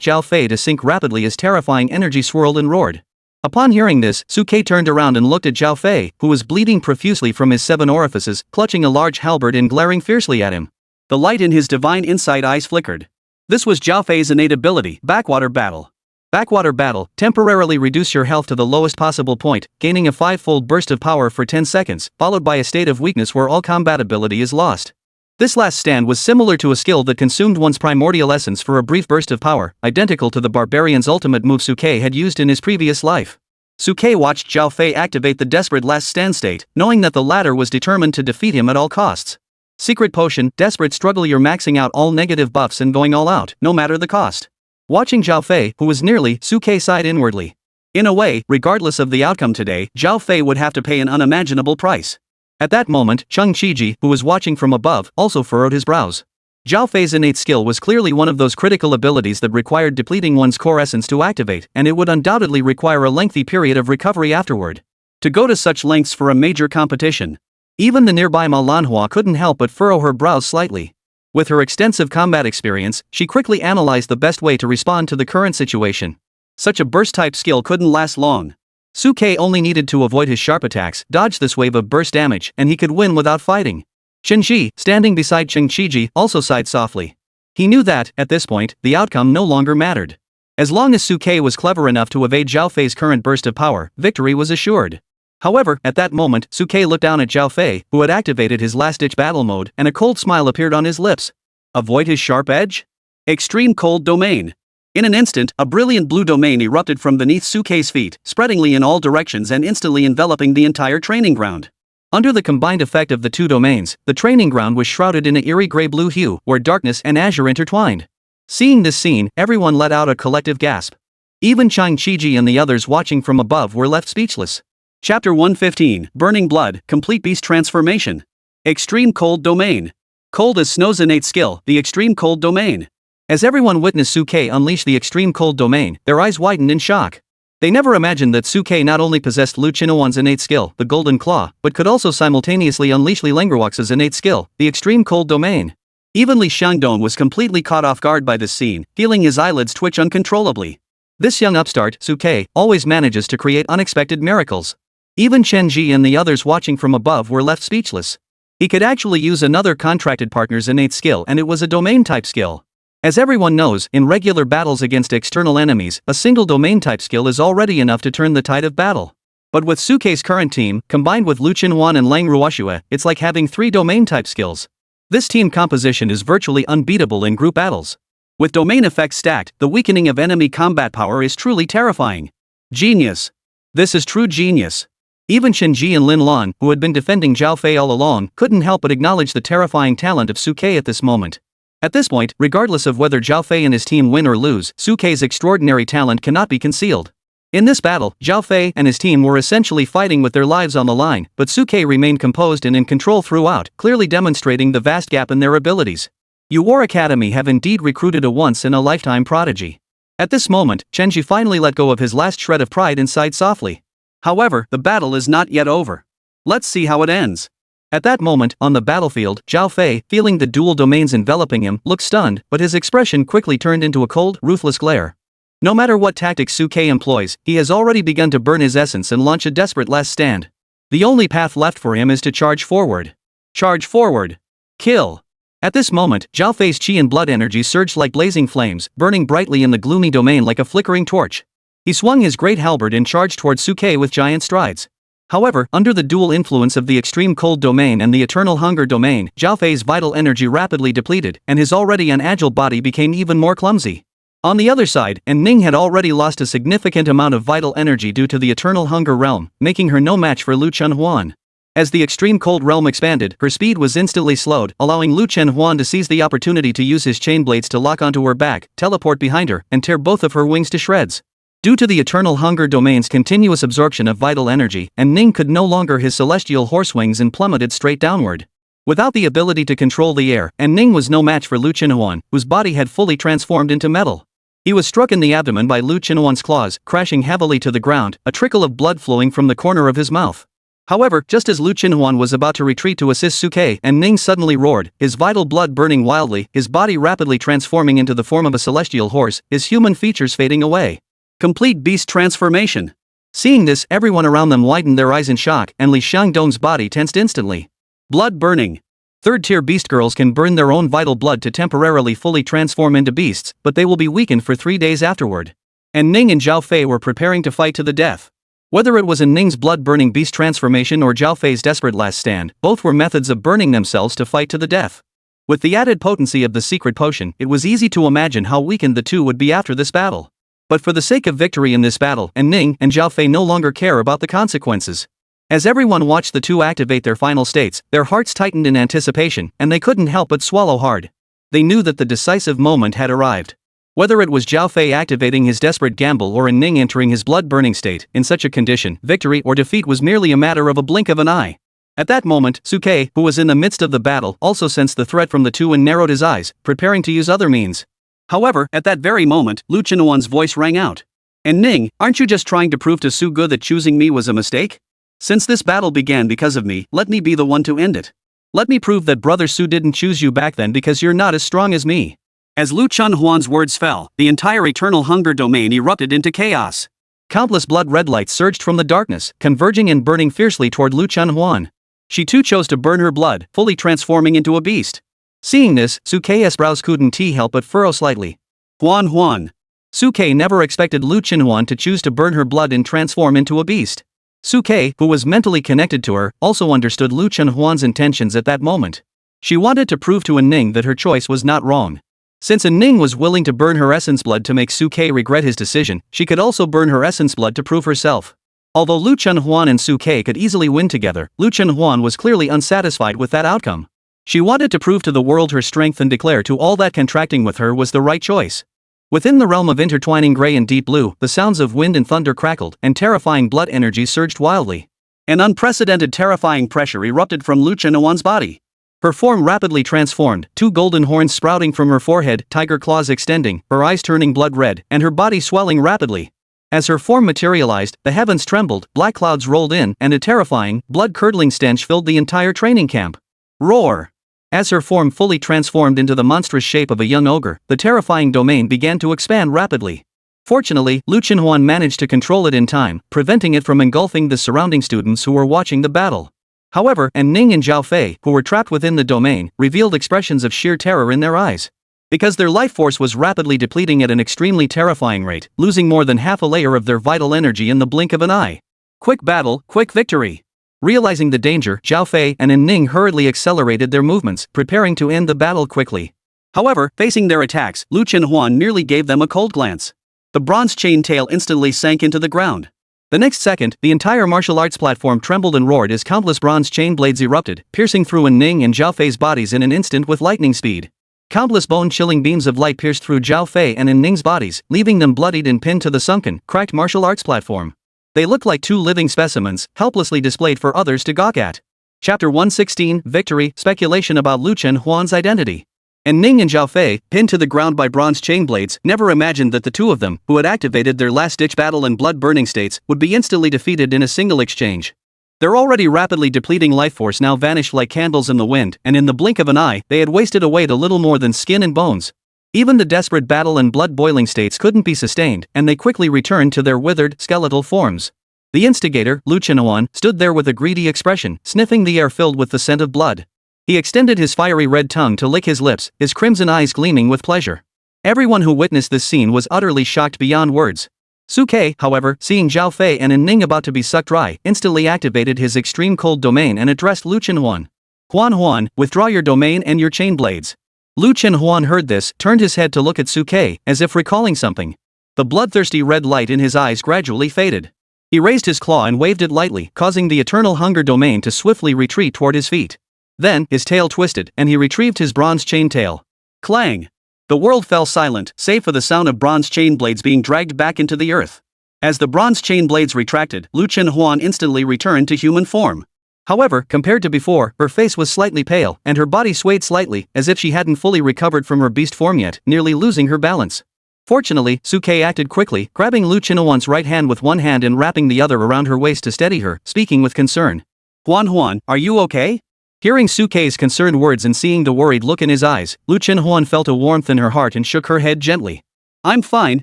Zhao Fei to sink rapidly as terrifying energy swirled and roared. Upon hearing this, Su Ke turned around and looked at Zhao Fei, who was bleeding profusely from his 7 orifices, clutching a large halberd and glaring fiercely at him. The light in his divine inside eyes flickered. This was Zhao Fei's innate ability, Backwater Battle. Backwater Battle, temporarily reduce your health to the lowest possible point, gaining a 5-fold burst of power for 10 seconds, followed by a state of weakness where all combat ability is lost. This last stand was similar to a skill that consumed one's primordial essence for a brief burst of power, identical to the barbarian's ultimate move Su Ke had used in his previous life. Su Ke watched Zhao Fei activate the desperate last stand state, knowing that the latter was determined to defeat him at all costs. Secret potion, desperate struggle, you're maxing out all negative buffs and going all out, no matter the cost. Watching Zhao Fei, who was nearly, Su Ke sighed inwardly. In a way, regardless of the outcome today, Zhao Fei would have to pay an unimaginable price. At that moment, Cheng Qiji, who was watching from above, also furrowed his brows. Zhao Fei's innate skill was clearly one of those critical abilities that required depleting one's core essence to activate, and it would undoubtedly require a lengthy period of recovery afterward. To go to such lengths for a major competition. Even the nearby Manhwa couldn't help but furrow her brows slightly. With her extensive combat experience, she quickly analyzed the best way to respond to the current situation. Such a burst-type skill couldn't last long. Su Ke only needed to avoid his sharp attacks, dodge this wave of burst damage, and he could win without fighting. Chen Shi, standing beside Cheng Qiji, also sighed softly. He knew that, at this point, the outcome no longer mattered. As long as Su Ke was clever enough to evade Zhao Fei's current burst of power, victory was assured. However, at that moment, Su Ke looked down at Zhao Fei, who had activated his last-ditch battle mode, and a cold smile appeared on his lips. Avoid his sharp edge? Extreme Cold Domain. In an instant, a brilliant blue domain erupted from beneath Su Ke's feet, spreadingly in all directions and instantly enveloping the entire training ground. Under the combined effect of the two domains, the training ground was shrouded in an eerie gray-blue hue, where darkness and azure intertwined. Seeing this scene, everyone let out a collective gasp. Even Cheng Qiji and the others watching from above were left speechless. Chapter 115, Burning Blood, Complete Beast Transformation. Extreme Cold Domain. Cold as Snow's innate skill, the Extreme Cold Domain. As everyone witnessed Su Ke unleash the Extreme Cold Domain, their eyes widened in shock. They never imagined that Su Ke not only possessed Lu Qinuan's innate skill, the Golden Claw, but could also simultaneously unleash Li Lengerwax's innate skill, the Extreme Cold Domain. Even Li Xiangdong was completely caught off guard by this scene, feeling his eyelids twitch uncontrollably. This young upstart, Su Ke, always manages to create unexpected miracles. Even Chen Ji and the others watching from above were left speechless. He could actually use another contracted partner's innate skill, and it was a domain-type skill. As everyone knows, in regular battles against external enemies, a single domain-type skill is already enough to turn the tide of battle. But with Su Ke's current team, combined with Lu Qinuan and Lang Ruoxue, it's like having 3 domain-type skills. This team composition is virtually unbeatable in group battles. With domain effects stacked, the weakening of enemy combat power is truly terrifying. Genius. This is true genius. Even Chen Ji and Lin Lan, who had been defending Zhao Fei all along, couldn't help but acknowledge the terrifying talent of Su Ke at this moment. At this point, regardless of whether Zhao Fei and his team win or lose, Su Ke's extraordinary talent cannot be concealed. In this battle, Zhao Fei and his team were essentially fighting with their lives on the line, but Su Ke remained composed and in control throughout, clearly demonstrating the vast gap in their abilities. You War Academy have indeed recruited a once-in-a-lifetime prodigy. At this moment, Chen Ji finally let go of his last shred of pride and sighed softly. However, the battle is not yet over. Let's see how it ends. At that moment, on the battlefield, Zhao Fei, feeling the dual domains enveloping him, looked stunned, but his expression quickly turned into a cold, ruthless glare. No matter what tactics Su Ke employs, he has already begun to burn his essence and launch a desperate last stand. The only path left for him is to charge forward. Charge forward. Kill. At this moment, Zhao Fei's chi and blood energy surged like blazing flames, burning brightly in the gloomy domain like a flickering torch. He swung his great halberd and charged toward Su Ke with giant strides. However, under the dual influence of the Extreme Cold Domain and the Eternal Hunger Domain, Zhao Fei's vital energy rapidly depleted, and his already unagile body became even more clumsy. On the other side, Ning had already lost a significant amount of vital energy due to the Eternal Hunger Realm, making her no match for Lu Chunhuan. As the extreme cold realm expanded, her speed was instantly slowed, allowing Lu Chunhuan to seize the opportunity to use his chain blades to lock onto her back, teleport behind her, and tear both of her wings to shreds. Due to the Eternal Hunger Domain's continuous absorption of vital energy, Ning could no longer his celestial horse wings and plummeted straight downward. Without the ability to control the air, Ning was no match for Lu Chunhuan, whose body had fully transformed into metal. He was struck in the abdomen by Lu Chunhuan's claws, crashing heavily to the ground, a trickle of blood flowing from the corner of his mouth. However, just as Lu Chunhuan was about to retreat to assist Suke, Ning suddenly roared, his vital blood burning wildly, his body rapidly transforming into the form of a celestial horse, his human features fading away. Complete beast transformation. Seeing this, everyone around them widened their eyes in shock, and Li Xiangdong's body tensed instantly. Blood burning. Third-tier beast girls can burn their own vital blood to temporarily fully transform into beasts, but they will be weakened for 3 days afterward. Ning and Zhao Fei were preparing to fight to the death. Whether it was Ning's blood-burning beast transformation or Zhao Fei's desperate last stand, both were methods of burning themselves to fight to the death. With the added potency of the secret potion, it was easy to imagine how weakened the two would be after this battle. But for the sake of victory in this battle, Ning and Zhao Fei no longer care about the consequences. As everyone watched the two activate their final states, their hearts tightened in anticipation, and they couldn't help but swallow hard. They knew that the decisive moment had arrived. Whether it was Zhao Fei activating his desperate gamble or Ning entering his blood-burning state, in such a condition, victory or defeat was merely a matter of a blink of an eye. At that moment, Suke, who was in the midst of the battle, also sensed the threat from the two and narrowed his eyes, preparing to use other means. However, at that very moment, Lu Chunhuan's voice rang out. Ning, aren't you just trying to prove to Su Ge that choosing me was a mistake? Since this battle began because of me, let me be the one to end it. Let me prove that Brother Su didn't choose you back then because you're not as strong as me. As Lu Chunhuan's words fell, the entire Eternal Hunger Domain erupted into chaos. Countless blood-red lights surged from the darkness, converging and burning fiercely toward Lu Chunhuan. She too chose to burn her blood, fully transforming into a beast. Seeing this, Suke's brows couldn't help but furrow slightly. Huan. Suke never expected Lu Chunhuan to choose to burn her blood and transform into a beast. Suke, who was mentally connected to her, also understood Lu Chunhuan's intentions at that moment. She wanted to prove to Ning that her choice was not wrong. Since Ning was willing to burn her essence blood to make Suke regret his decision, she could also burn her essence blood to prove herself. Although Lu Chunhuan and Suke could easily win together, Lu Chunhuan was clearly unsatisfied with that outcome. She wanted to prove to the world her strength and declare to all that contracting with her was the right choice. Within the realm of intertwining gray and deep blue, the sounds of wind and thunder crackled, and terrifying blood energy surged wildly. An unprecedented terrifying pressure erupted from Lu Chunhuan's body. Her form rapidly transformed, 2 golden horns sprouting from her forehead, tiger claws extending, her eyes turning blood red, and her body swelling rapidly. As her form materialized, the heavens trembled, black clouds rolled in, and a terrifying, blood-curdling stench filled the entire training camp. Roar! As her form fully transformed into the monstrous shape of a young ogre, the terrifying domain began to expand rapidly. Fortunately, Lu Chunhuan managed to control it in time, preventing it from engulfing the surrounding students who were watching the battle. However, Ning and Zhao Fei, who were trapped within the domain, revealed expressions of sheer terror in their eyes. Because their life force was rapidly depleting at an extremely terrifying rate, losing more than half a layer of their vital energy in the blink of an eye. Quick battle, quick victory. Realizing the danger, Zhao Fei and Ning hurriedly accelerated their movements, preparing to end the battle quickly. However, facing their attacks, Lu Chunhuan merely gave them a cold glance. The bronze chain tail instantly sank into the ground. The next second, the entire martial arts platform trembled and roared as countless bronze chain blades erupted, piercing through Ning and Zhao Fei's bodies in an instant with lightning speed. Countless bone-chilling beams of light pierced through Zhao Fei and Ning's bodies, leaving them bloodied and pinned to the sunken, cracked martial arts platform. They looked like 2 living specimens, helplessly displayed for others to gawk at. Chapter 116, Victory, Speculation about Lu Chunhuan's identity. Ning and Zhao Fei, pinned to the ground by bronze chain blades, never imagined that the two of them, who had activated their last-ditch battle and blood-burning states, would be instantly defeated in a single exchange. Their already rapidly depleting life force now vanished like candles in the wind, and in the blink of an eye, they had wasted away to little more than skin and bones. Even the desperate battle and blood-boiling states couldn't be sustained, and they quickly returned to their withered, skeletal forms. The instigator, Lu Chunhuan, stood there with a greedy expression, sniffing the air filled with the scent of blood. He extended his fiery red tongue to lick his lips, his crimson eyes gleaming with pleasure. Everyone who witnessed this scene was utterly shocked beyond words. Suke, however, seeing Zhao Fei and Ning about to be sucked dry, instantly activated his extreme cold domain and addressed Lu Chunhuan. Huan, withdraw your domain and your chain blades. Lu Chenhuan heard this, turned his head to look at Suke, as if recalling something. The bloodthirsty red light in his eyes gradually faded. He raised his claw and waved it lightly, causing the eternal hunger domain to swiftly retreat toward his feet. Then, his tail twisted, and he retrieved his bronze chain tail. Clang! The world fell silent, save for the sound of bronze chain blades being dragged back into the earth. As the bronze chain blades retracted, Lu Chenhuan instantly returned to human form. However, compared to before, her face was slightly pale, and her body swayed slightly, as if she hadn't fully recovered from her beast form yet, nearly losing her balance. Fortunately, Suke acted quickly, grabbing Lu Chenhuan's right hand with one hand and wrapping the other around her waist to steady her, speaking with concern. Huan, are you okay? Hearing Suke's concerned words and seeing the worried look in his eyes, Lu Chenhuan felt a warmth in her heart and shook her head gently. I'm fine,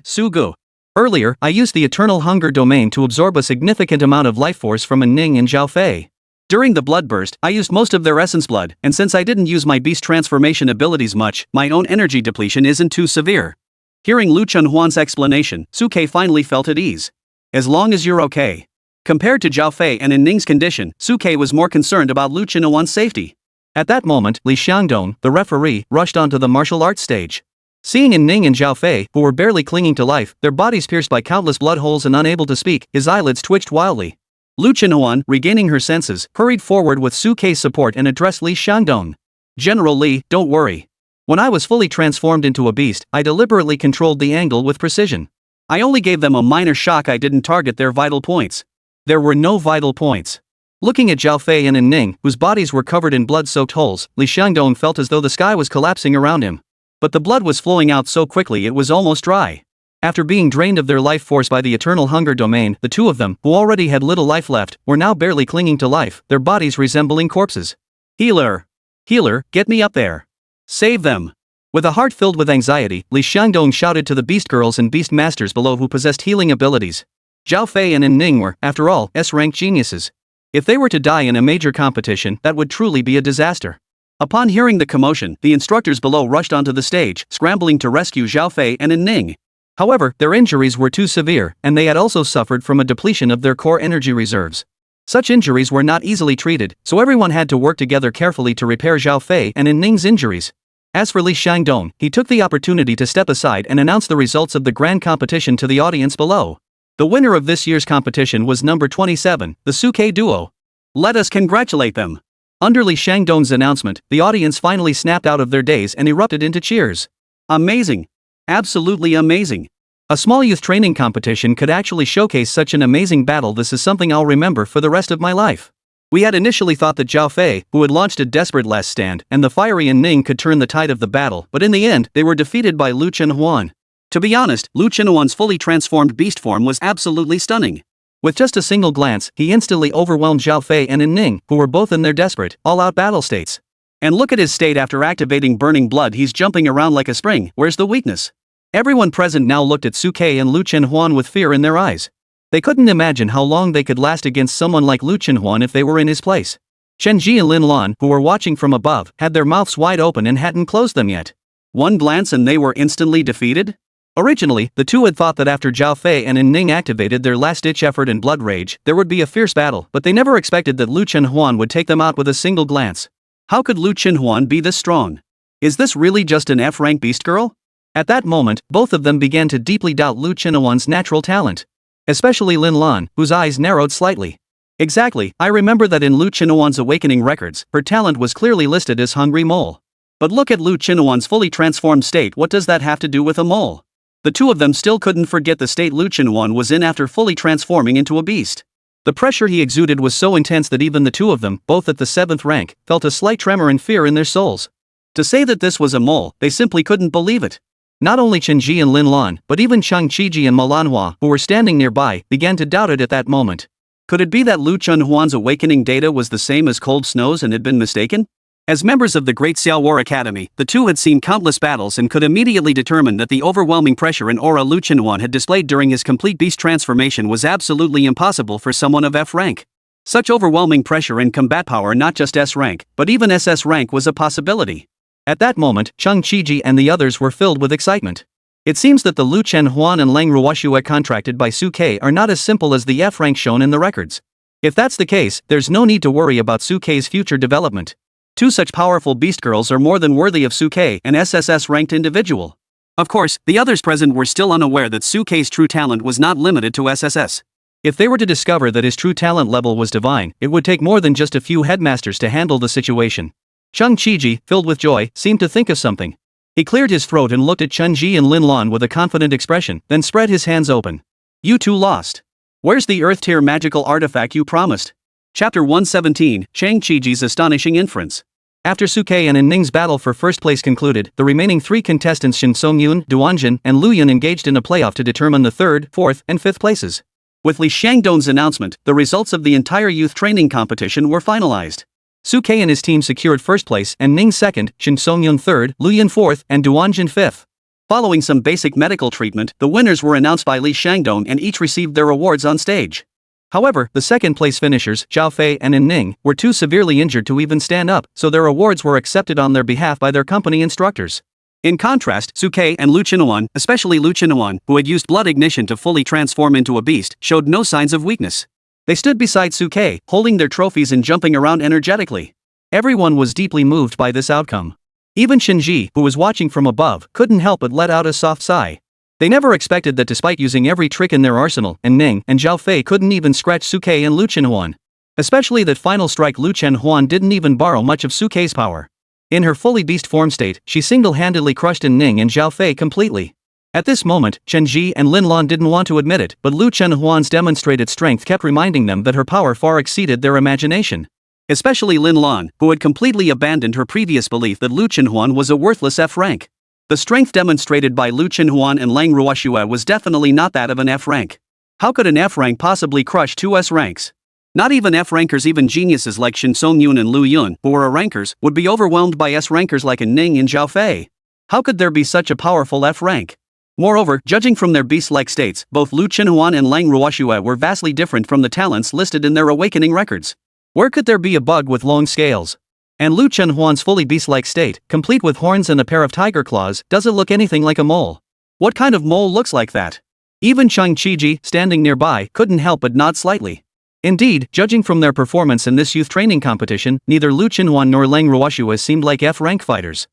Su-gu. Earlier, I used the eternal hunger domain to absorb a significant amount of life force from Ning and Zhao Fei. During the blood burst, I used most of their essence blood, and since I didn't use my beast transformation abilities much, my own energy depletion isn't too severe. Hearing Lu Chenhuan's explanation, Suke finally felt at ease. As long as you're okay. Compared to Zhao Fei and Ning's condition, Suke was more concerned about Lu Chenhuan's safety. At that moment, Li Xiangdong, the referee, rushed onto the martial arts stage. Seeing Ning and Zhao Fei, who were barely clinging to life, their bodies pierced by countless blood holes and unable to speak, his eyelids twitched wildly. Lu Chenhuan, regaining her senses, hurried forward with Suke's support and addressed Li Xiangdong. General Li, don't worry. When I was fully transformed into a beast, I deliberately controlled the angle with precision. I only gave them a minor shock. I didn't target their vital points. There were no vital points. Looking at Zhao Fei and Ning, whose bodies were covered in blood-soaked holes, Li Xiangdong felt as though the sky was collapsing around him. But the blood was flowing out so quickly it was almost dry. After being drained of their life force by the eternal hunger domain, the two of them, who already had little life left, were now barely clinging to life, their bodies resembling corpses. Healer! Healer, get me up there! Save them! With a heart filled with anxiety, Li Xiangdong shouted to the beast girls and beast masters below who possessed healing abilities. Zhao Fei and Ning were, after all, S-rank geniuses. If they were to die in a major competition, that would truly be a disaster. Upon hearing the commotion, the instructors below rushed onto the stage, scrambling to rescue Zhao Fei and Ning. However, their injuries were too severe, and they had also suffered from a depletion of their core energy reserves. Such injuries were not easily treated, so everyone had to work together carefully to repair Zhao Fei and Ning's injuries. As for Li Xiangdong, he took the opportunity to step aside and announce the results of the grand competition to the audience below. The winner of this year's competition was number 27, the Suke duo. Let us congratulate them. Under Li Xiangdong's announcement, the audience finally snapped out of their daze and erupted into cheers. Amazing. Absolutely amazing. A small youth training competition could actually showcase such an amazing battle. This is something I'll remember for the rest of my life. We had initially thought that Zhao Fei, who had launched a desperate last stand, and the fiery Ning could turn the tide of the battle, but in the end, they were defeated by Lu Chenhuan. To be honest, Lu Chenhuan's fully transformed beast form was absolutely stunning. With just a single glance, he instantly overwhelmed Zhao Fei and Ning, who were both in their desperate, all-out battle states. And look at his state after activating Burning Blood. He's jumping around like a spring. Where's the weakness? Everyone present now looked at Suke and Lu Chenhuan with fear in their eyes. They couldn't imagine how long they could last against someone like Lu Chenhuan if they were in his place. Chen Ji and Lin Lan, who were watching from above, had their mouths wide open and hadn't closed them yet. One glance and they were instantly defeated? Originally, the two had thought that after Zhao Fei and Ning activated their last-ditch effort in blood rage, there would be a fierce battle, but they never expected that Lu Chenhuan would take them out with a single glance. How could Lu Chenhuan be this strong? Is this really just an F-rank beast girl? At that moment, both of them began to deeply doubt Lu Chenhuan's natural talent. Especially Lin Lan, whose eyes narrowed slightly. Exactly, I remember that in Lu Chenhuan's awakening records, her talent was clearly listed as Hungry Mole. But look at Lu Chenhuan's fully transformed state. What does that have to do with a mole? The two of them still couldn't forget the state Lu Chenhuan was in after fully transforming into a beast. The pressure he exuded was so intense that even the two of them, both at the 7th rank, felt a slight tremor and fear in their souls. To say that this was a mole, they simply couldn't believe it. Not only Chen Ji and Lin Lan, but even Chang Qiji and Manhwa, who were standing nearby, began to doubt it at that moment. Could it be that Lu Chenhuan's awakening data was the same as Cold Snow's and had been mistaken? As members of the Great Xiao War Academy, the two had seen countless battles and could immediately determine that the overwhelming pressure and aura Lu Chenhuan had displayed during his complete beast transformation was absolutely impossible for someone of F rank. Such overwhelming pressure and combat power, not just S rank, but even SS rank, was a possibility. At that moment, Chang Qiji and the others were filled with excitement. It seems that the Lu Chenhuan and Lang Ruoxue contracted by Suke are not as simple as the F rank shown in the records. If that's the case, there's no need to worry about Suke's future development. Two such powerful beast girls are more than worthy of Suke, an SSS-ranked individual. Of course, the others present were still unaware that Suke's true talent was not limited to SSS. If they were to discover that his true talent level was divine, it would take more than just a few headmasters to handle the situation. Chung Chi-ji, filled with joy, seemed to think of something. He cleared his throat and looked at Chun-ji and Lin-Lan with a confident expression, then spread his hands open. You two lost. Where's the Earth-tier magical artifact you promised? Chapter 117, Chang Chi-ji's astonishing inference. After Suke and Ning's battle for first place concluded, the remaining three contestants Shin Song-yoon, Duanjin, and Lu Yun engaged in a playoff to determine the third, fourth, and fifth places. With Li Shangdong's announcement, the results of the entire youth training competition were finalized. Suke and his team secured first place and Ning second, Shin Song-yoon third, Lu Yun fourth, and Duanjin fifth. Following some basic medical treatment, the winners were announced by Li Shangdong and each received their awards on stage. However, the second-place finishers, Zhao Fei and Ning, were too severely injured to even stand up, so their awards were accepted on their behalf by their company instructors. In contrast, Suke and Lu Qinhuan, especially Lu Qinhuan, who had used blood ignition to fully transform into a beast, showed no signs of weakness. They stood beside Suke, holding their trophies and jumping around energetically. Everyone was deeply moved by this outcome. Even Shinji, who was watching from above, couldn't help but let out a soft sigh. They never expected that despite using every trick in their arsenal, Ning and Zhao Fei couldn't even scratch Suke and Lu Qinhuan. Especially that final strike Lu Qinhuan didn't even borrow much of Suke's power. In her fully beast form state, she single-handedly crushed Ning and Zhao Fei completely. At this moment, Chen-ji and Lin-Lan didn't want to admit it, but Lu Qinhuan's demonstrated strength kept reminding them that her power far exceeded their imagination. Especially Lin-Lan, who had completely abandoned her previous belief that Lu Qinhuan was a worthless F rank. The strength demonstrated by Lu Qinhuan and Lang Ruoxue was definitely not that of an F rank. How could an F rank possibly crush two S ranks? Not even F rankers, even geniuses like Shin Song-yoon and Lu Yun, who were A rankers, would be overwhelmed by S rankers like Ning and Zhao Fei. How could there be such a powerful F rank? Moreover, judging from their beast-like states, both Lu Qinhuan and Lang Ruoxue were vastly different from the talents listed in their awakening records. Where could there be a bug with long scales? And Lu Qinhuan's fully beast-like state, complete with horns and a pair of tiger claws, doesn't look anything like a mole. What kind of mole looks like that? Even Chung Chi-ji, standing nearby, couldn't help but nod slightly. Indeed, judging from their performance in this youth training competition, neither Lu Qinhuan nor Lang Ruoxue seemed like F-rank fighters.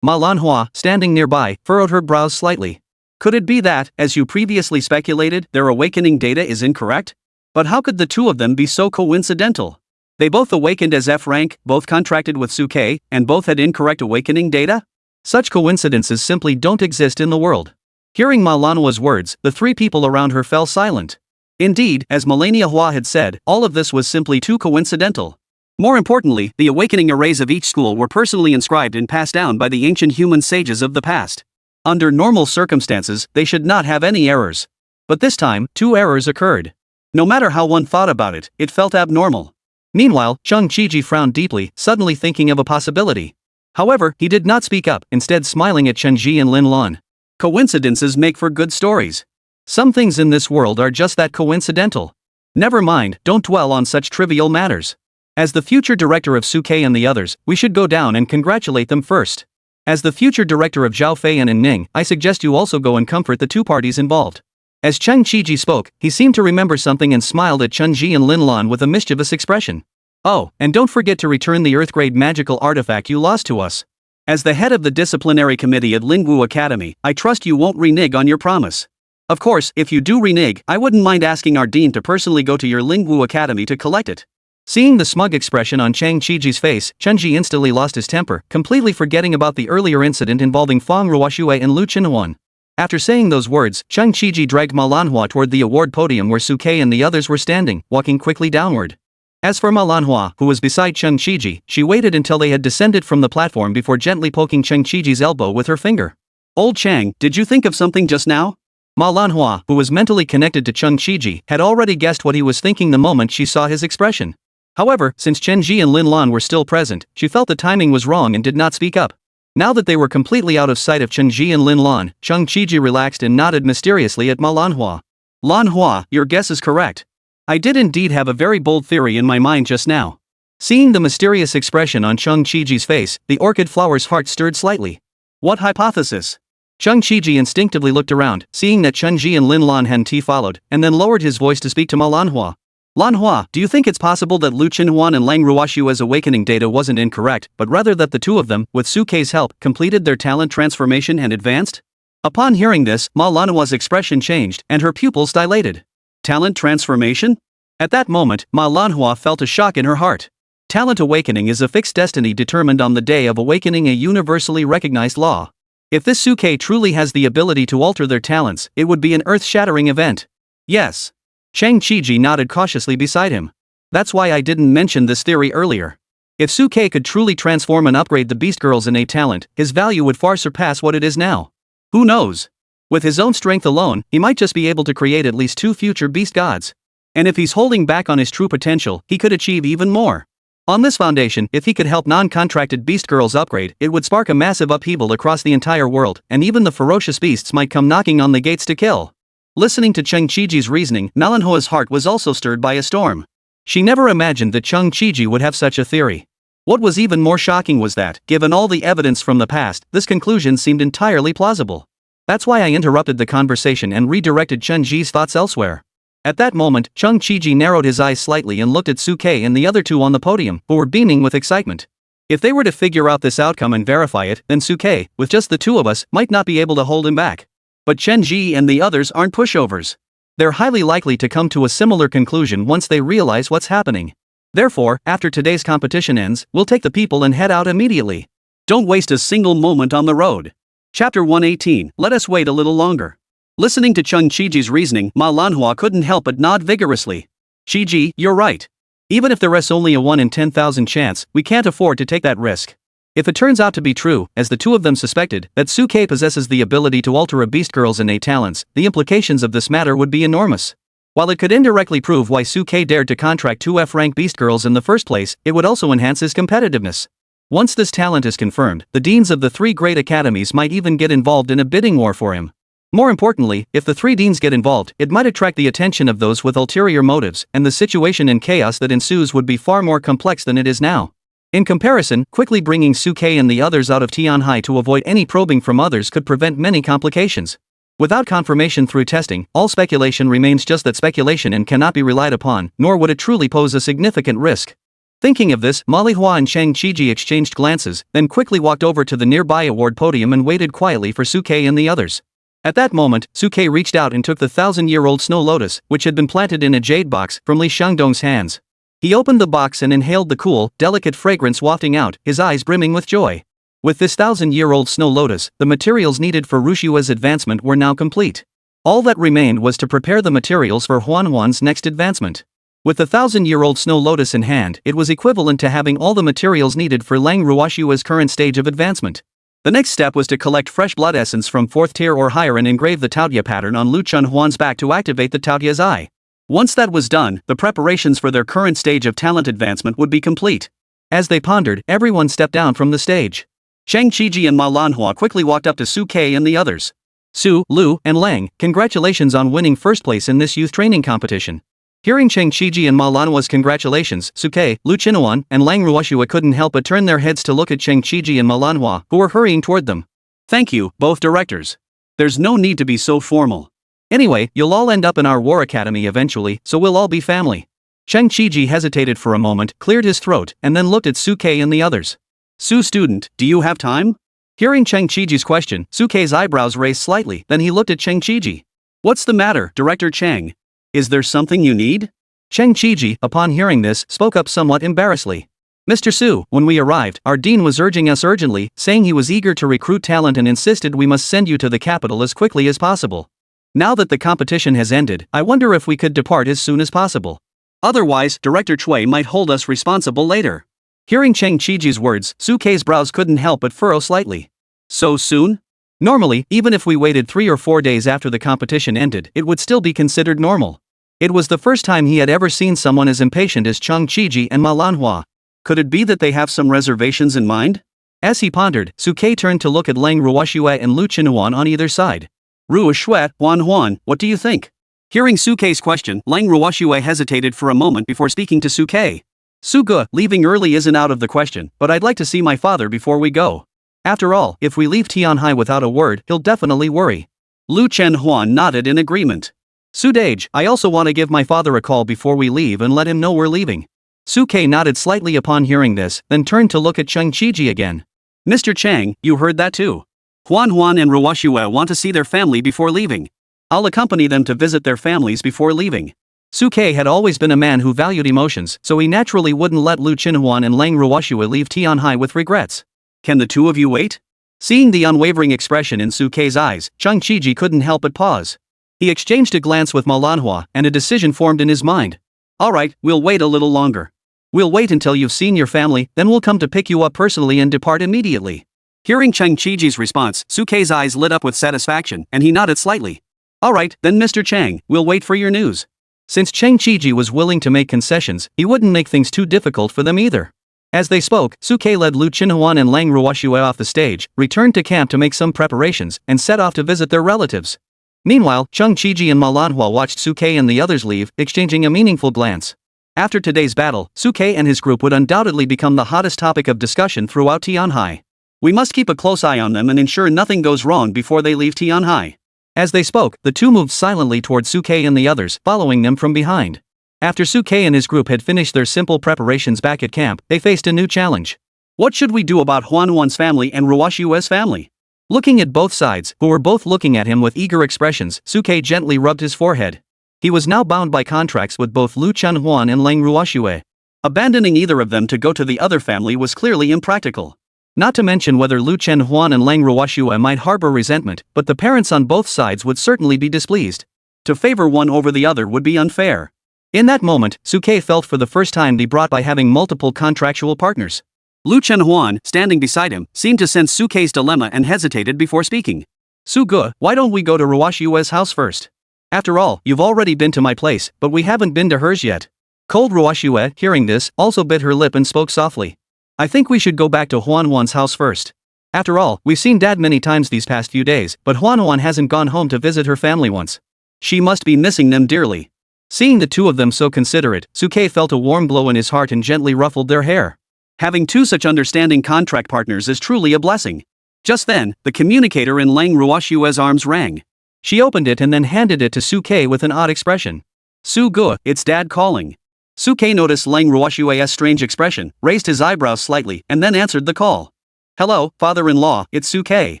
Manhwa, standing nearby, furrowed her brows slightly. Could it be that, as you previously speculated, their awakening data is incorrect? But how could the two of them be so coincidental? They both awakened as F-rank, both contracted with Suke, and both had incorrect awakening data? Such coincidences simply don't exist in the world. Hearing Manhwa's words, the three people around her fell silent. Indeed, as Melania Hua had said, all of this was simply too coincidental. More importantly, the awakening arrays of each school were personally inscribed and passed down by the ancient human sages of the past. Under normal circumstances, they should not have any errors. But this time, two errors occurred. No matter how one thought about it, it felt abnormal. Meanwhile, Chung Chi-ji frowned deeply, suddenly thinking of a possibility. However, he did not speak up, instead smiling at Chen-ji and Lin-Lan. Coincidences make for good stories. Some things in this world are just that coincidental. Never mind, don't dwell on such trivial matters. As the future director of Suke and the others, we should go down and congratulate them first. As the future director of Zhao Fei and Ning, I suggest you also go and comfort the two parties involved. As Chung Chi-ji spoke, he seemed to remember something and smiled at Chun-ji and Lin-Lan with a mischievous expression. Oh, and don't forget to return the Earth-grade magical artifact you lost to us. As the head of the disciplinary committee at Lingwu Academy, I trust you won't renege on your promise. Of course, if you do renege, I wouldn't mind asking our dean to personally go to your Lingwu Academy to collect it. Seeing the smug expression on Chang Chi-ji's face, Chun-ji instantly lost his temper, completely forgetting about the earlier incident involving Fang Ruoxue and Lu Qinhuan. After saying those words, Chung Chi-ji dragged Manhwa toward the award podium where Suke and the others were standing, walking quickly downward. As for Manhwa, who was beside Chung Chi-ji, she waited until they had descended from the platform before gently poking Chung Chi-ji's elbow with her finger. Old Chang, did you think of something just now? Manhwa, who was mentally connected to Chung Chi-ji, had already guessed what he was thinking the moment she saw his expression. However, since Chen-ji and Lin-Lan were still present, she felt the timing was wrong and did not speak up. Now that they were completely out of sight of Chen-ji and Lin-Lan, Chung Chi-ji relaxed and nodded mysteriously at Manhwa. Lanhua, your guess is correct. I did indeed have a very bold theory in my mind just now. Seeing the mysterious expression on Chung Chi-ji's face, the orchid flower's heart stirred slightly. What hypothesis? Chung Chi-ji instinctively looked around, seeing that Chun-ji and Lin-Lan followed, and then lowered his voice to speak to Manhwa. Manhwa, do you think it's possible that Lu Qinhuan and Lang Ruoshua's awakening data wasn't incorrect, but rather that the two of them, with Sukei's help, completed their talent transformation and advanced? Upon hearing this, Ma Lanhua's expression changed, and her pupils dilated. Talent transformation? At that moment, Ma Lanhua felt a shock in her heart. Talent awakening is a fixed destiny determined on the day of awakening, a universally recognized law. If this Sukei truly has the ability to alter their talents, it would be an earth-shattering event. Yes. Chang Chiji nodded cautiously beside him. That's why I didn't mention this theory earlier. If Sukei could truly transform and upgrade the Beast Girl's innate talent, his value would far surpass what it is now. Who knows? With his own strength alone, he might just be able to create at least 2 future beast gods. And if he's holding back on his true potential, he could achieve even more. On this foundation, if he could help non-contracted beast girls upgrade, it would spark a massive upheaval across the entire world, and even the ferocious beasts might come knocking on the gates to kill. Listening to Chang Chiji's reasoning, Malanhoa's heart was also stirred by a storm. She never imagined that Chang Chiji would have such a theory. What was even more shocking was that, given all the evidence from the past, this conclusion seemed entirely plausible. That's why I interrupted the conversation and redirected Chen Ji's thoughts elsewhere. At that moment, Chang Chiji narrowed his eyes slightly and looked at Sukei and the other two on the podium, who were beaming with excitement. If they were to figure out this outcome and verify it, then Sukei, with just the two of us, might not be able to hold him back. But Chen Ji and the others aren't pushovers. They're highly likely to come to a similar conclusion once they realize what's happening. Therefore, after today's competition ends, we'll take the people and head out immediately. Don't waste a single moment on the road. Chapter 118, let us wait a little longer. Listening to Chang Chiji's reasoning, Ma Lanhua couldn't help but nod vigorously. Chiji, you're right. Even if there is only a 1 in 10,000 chance, we can't afford to take that risk. If it turns out to be true, as the two of them suspected, that Sukei possesses the ability to alter a beast girl's innate talents, the implications of this matter would be enormous. While it could indirectly prove why Sukei dared to contract 2 F-rank beast girls in the first place, it would also enhance his competitiveness. Once this talent is confirmed, the deans of the 3 great academies might even get involved in a bidding war for him. More importantly, if the 3 deans get involved, it might attract the attention of those with ulterior motives, and the situation and chaos that ensues would be far more complex than it is now. In comparison, quickly bringing Sukei and the others out of Tianhai to avoid any probing from others could prevent many complications. Without confirmation through testing, all speculation remains just that speculation and cannot be relied upon, nor would it truly pose a significant risk. Thinking of this, Malihua and Chang Chiji exchanged glances, then quickly walked over to the nearby award podium and waited quietly for Sukei and the others. At that moment, Sukei reached out and took the 1,000-year-old snow lotus, which had been planted in a jade box, from Li Xiangdong's hands. He opened the box and inhaled the cool, delicate fragrance wafting out, his eyes brimming with joy. With this 1,000-year-old snow lotus, the materials needed for Rushua's advancement were now complete. All that remained was to prepare the materials for Huanhuan's next advancement. With the 1,000-year-old snow lotus in hand, it was equivalent to having all the materials needed for Lang Ruoshua's current stage of advancement. The next step was to collect fresh blood essence from 4th tier or higher and engrave the Taotia pattern on Lu Chunhuan's back to activate the Taotia's eye. Once that was done, the preparations for their current stage of talent advancement would be complete. As they pondered, everyone stepped down from the stage. Chang Chiji and Ma Lanhua quickly walked up to Sukei and the others. Su, Lu, and Lang, congratulations on winning first place in this youth training competition. Hearing Chang Chiji and Ma Lanhua's congratulations, Sukei, Lu Qinhuan, and Lang Ruoshua couldn't help but turn their heads to look at Chang Chiji and Ma Lanhua, who were hurrying toward them. Thank you, both directors. There's no need to be so formal. Anyway, you'll all end up in our war academy eventually, so we'll all be family. Chang Chiji hesitated for a moment, cleared his throat, and then looked at Sukei and the others. Su student, do you have time? Hearing Chang Chiji's question, Sukei's eyebrows raised slightly, then he looked at Chang Chiji. What's the matter, Director Chang? Is there something you need? Chang Chiji, upon hearing this, spoke up somewhat embarrassedly. Mr. Su, when we arrived, our dean was urging us urgently, saying he was eager to recruit talent and insisted we must send you to the capital as quickly as possible. Now that the competition has ended, I wonder if we could depart as soon as possible. Otherwise, Director Cui might hold us responsible later. Hearing Chang Chiji's words, Sukei's brows couldn't help but furrow slightly. So soon? Normally, even if we waited 3 or 4 days after the competition ended, it would still be considered normal. It was the first time he had ever seen someone as impatient as Chang Chiji and Ma Lanhua. Could it be that they have some reservations in mind? As he pondered, Sukei turned to look at Lang Ruoshua and Lu Qinhuan on either side. Ruoshua, Huan, what do you think? Hearing Sukei's question, Lang Ruoshua hesitated for a moment before speaking to Sukei. Suge, leaving early isn't out of the question, but I'd like to see my father before we go. After all, if we leave Tianhai without a word, he'll definitely worry. Lu Chenhuan nodded in agreement. Sudage, I also want to give my father a call before we leave and let him know we're leaving. Suke nodded slightly upon hearing this, then turned to look at Chang Chiji again. Mr. Chang, you heard that too. Huan and Ruoshue want to see their family before leaving. I'll accompany them to visit their families before leaving. Suke had always been a man who valued emotions, so he naturally wouldn't let Lu Qinhuan and Lang Ruoshue leave Tianhai with regrets. Can the two of you wait? Seeing the unwavering expression in Suke's eyes, Chang Chiji couldn't help but pause. He exchanged a glance with Manhwa, and a decision formed in his mind. Alright, we'll wait a little longer. We'll wait until you've seen your family, then we'll come to pick you up personally and depart immediately. Hearing Chang Chiji's response, Suke's eyes lit up with satisfaction, and he nodded slightly. Alright, then Mr. Chang, we'll wait for your news. Since Chang Chiji was willing to make concessions, he wouldn't make things too difficult for them either. As they spoke, Suke led Lu Qinhuan and Lang Ruoshue off the stage, returned to camp to make some preparations, and set off to visit their relatives. Meanwhile, Chang Chiji and Manhwa watched Suke and the others leave, exchanging a meaningful glance. After today's battle, Suke and his group would undoubtedly become the hottest topic of discussion throughout Tianhai. We must keep a close eye on them and ensure nothing goes wrong before they leave Tianhai. As they spoke, the two moved silently toward Suke and the others, following them from behind. After Suke and his group had finished their simple preparations back at camp, they faced a new challenge. What should we do about Huan's family and Ruoshue's family? Looking at both sides, who were both looking at him with eager expressions, Suke gently rubbed his forehead. He was now bound by contracts with both Lu Qinhuan and Lang Ruoshue. Abandoning either of them to go to the other family was clearly impractical. Not to mention whether Lu Qinhuan and Lang Ruoshue might harbor resentment, but the parents on both sides would certainly be displeased. To favor one over the other would be unfair. In that moment, Suke felt for the first time brought by having multiple contractual partners. Lu Qinhuan, standing beside him, seemed to sense Suke's dilemma and hesitated before speaking. Suge, why don't we go to Ruoshue's house first? After all, you've already been to my place, but we haven't been to hers yet. Cold Ruoshue, hearing this, also bit her lip and spoke softly. I think we should go back to Huan's house first. After all, we've seen Dad many times these past few days, but Huan hasn't gone home to visit her family once. She must be missing them dearly. Seeing the two of them so considerate, Suke felt a warm glow in his heart and gently ruffled their hair. Having two such understanding contract partners is truly a blessing. Just then, the communicator in Lang Ruoshue's arms rang. She opened it and then handed it to Suke with an odd expression. Suge, it's Dad calling. Suke noticed Lang Ruoshue's strange expression, raised his eyebrows slightly, and then answered the call. Hello, father-in-law, it's Suke.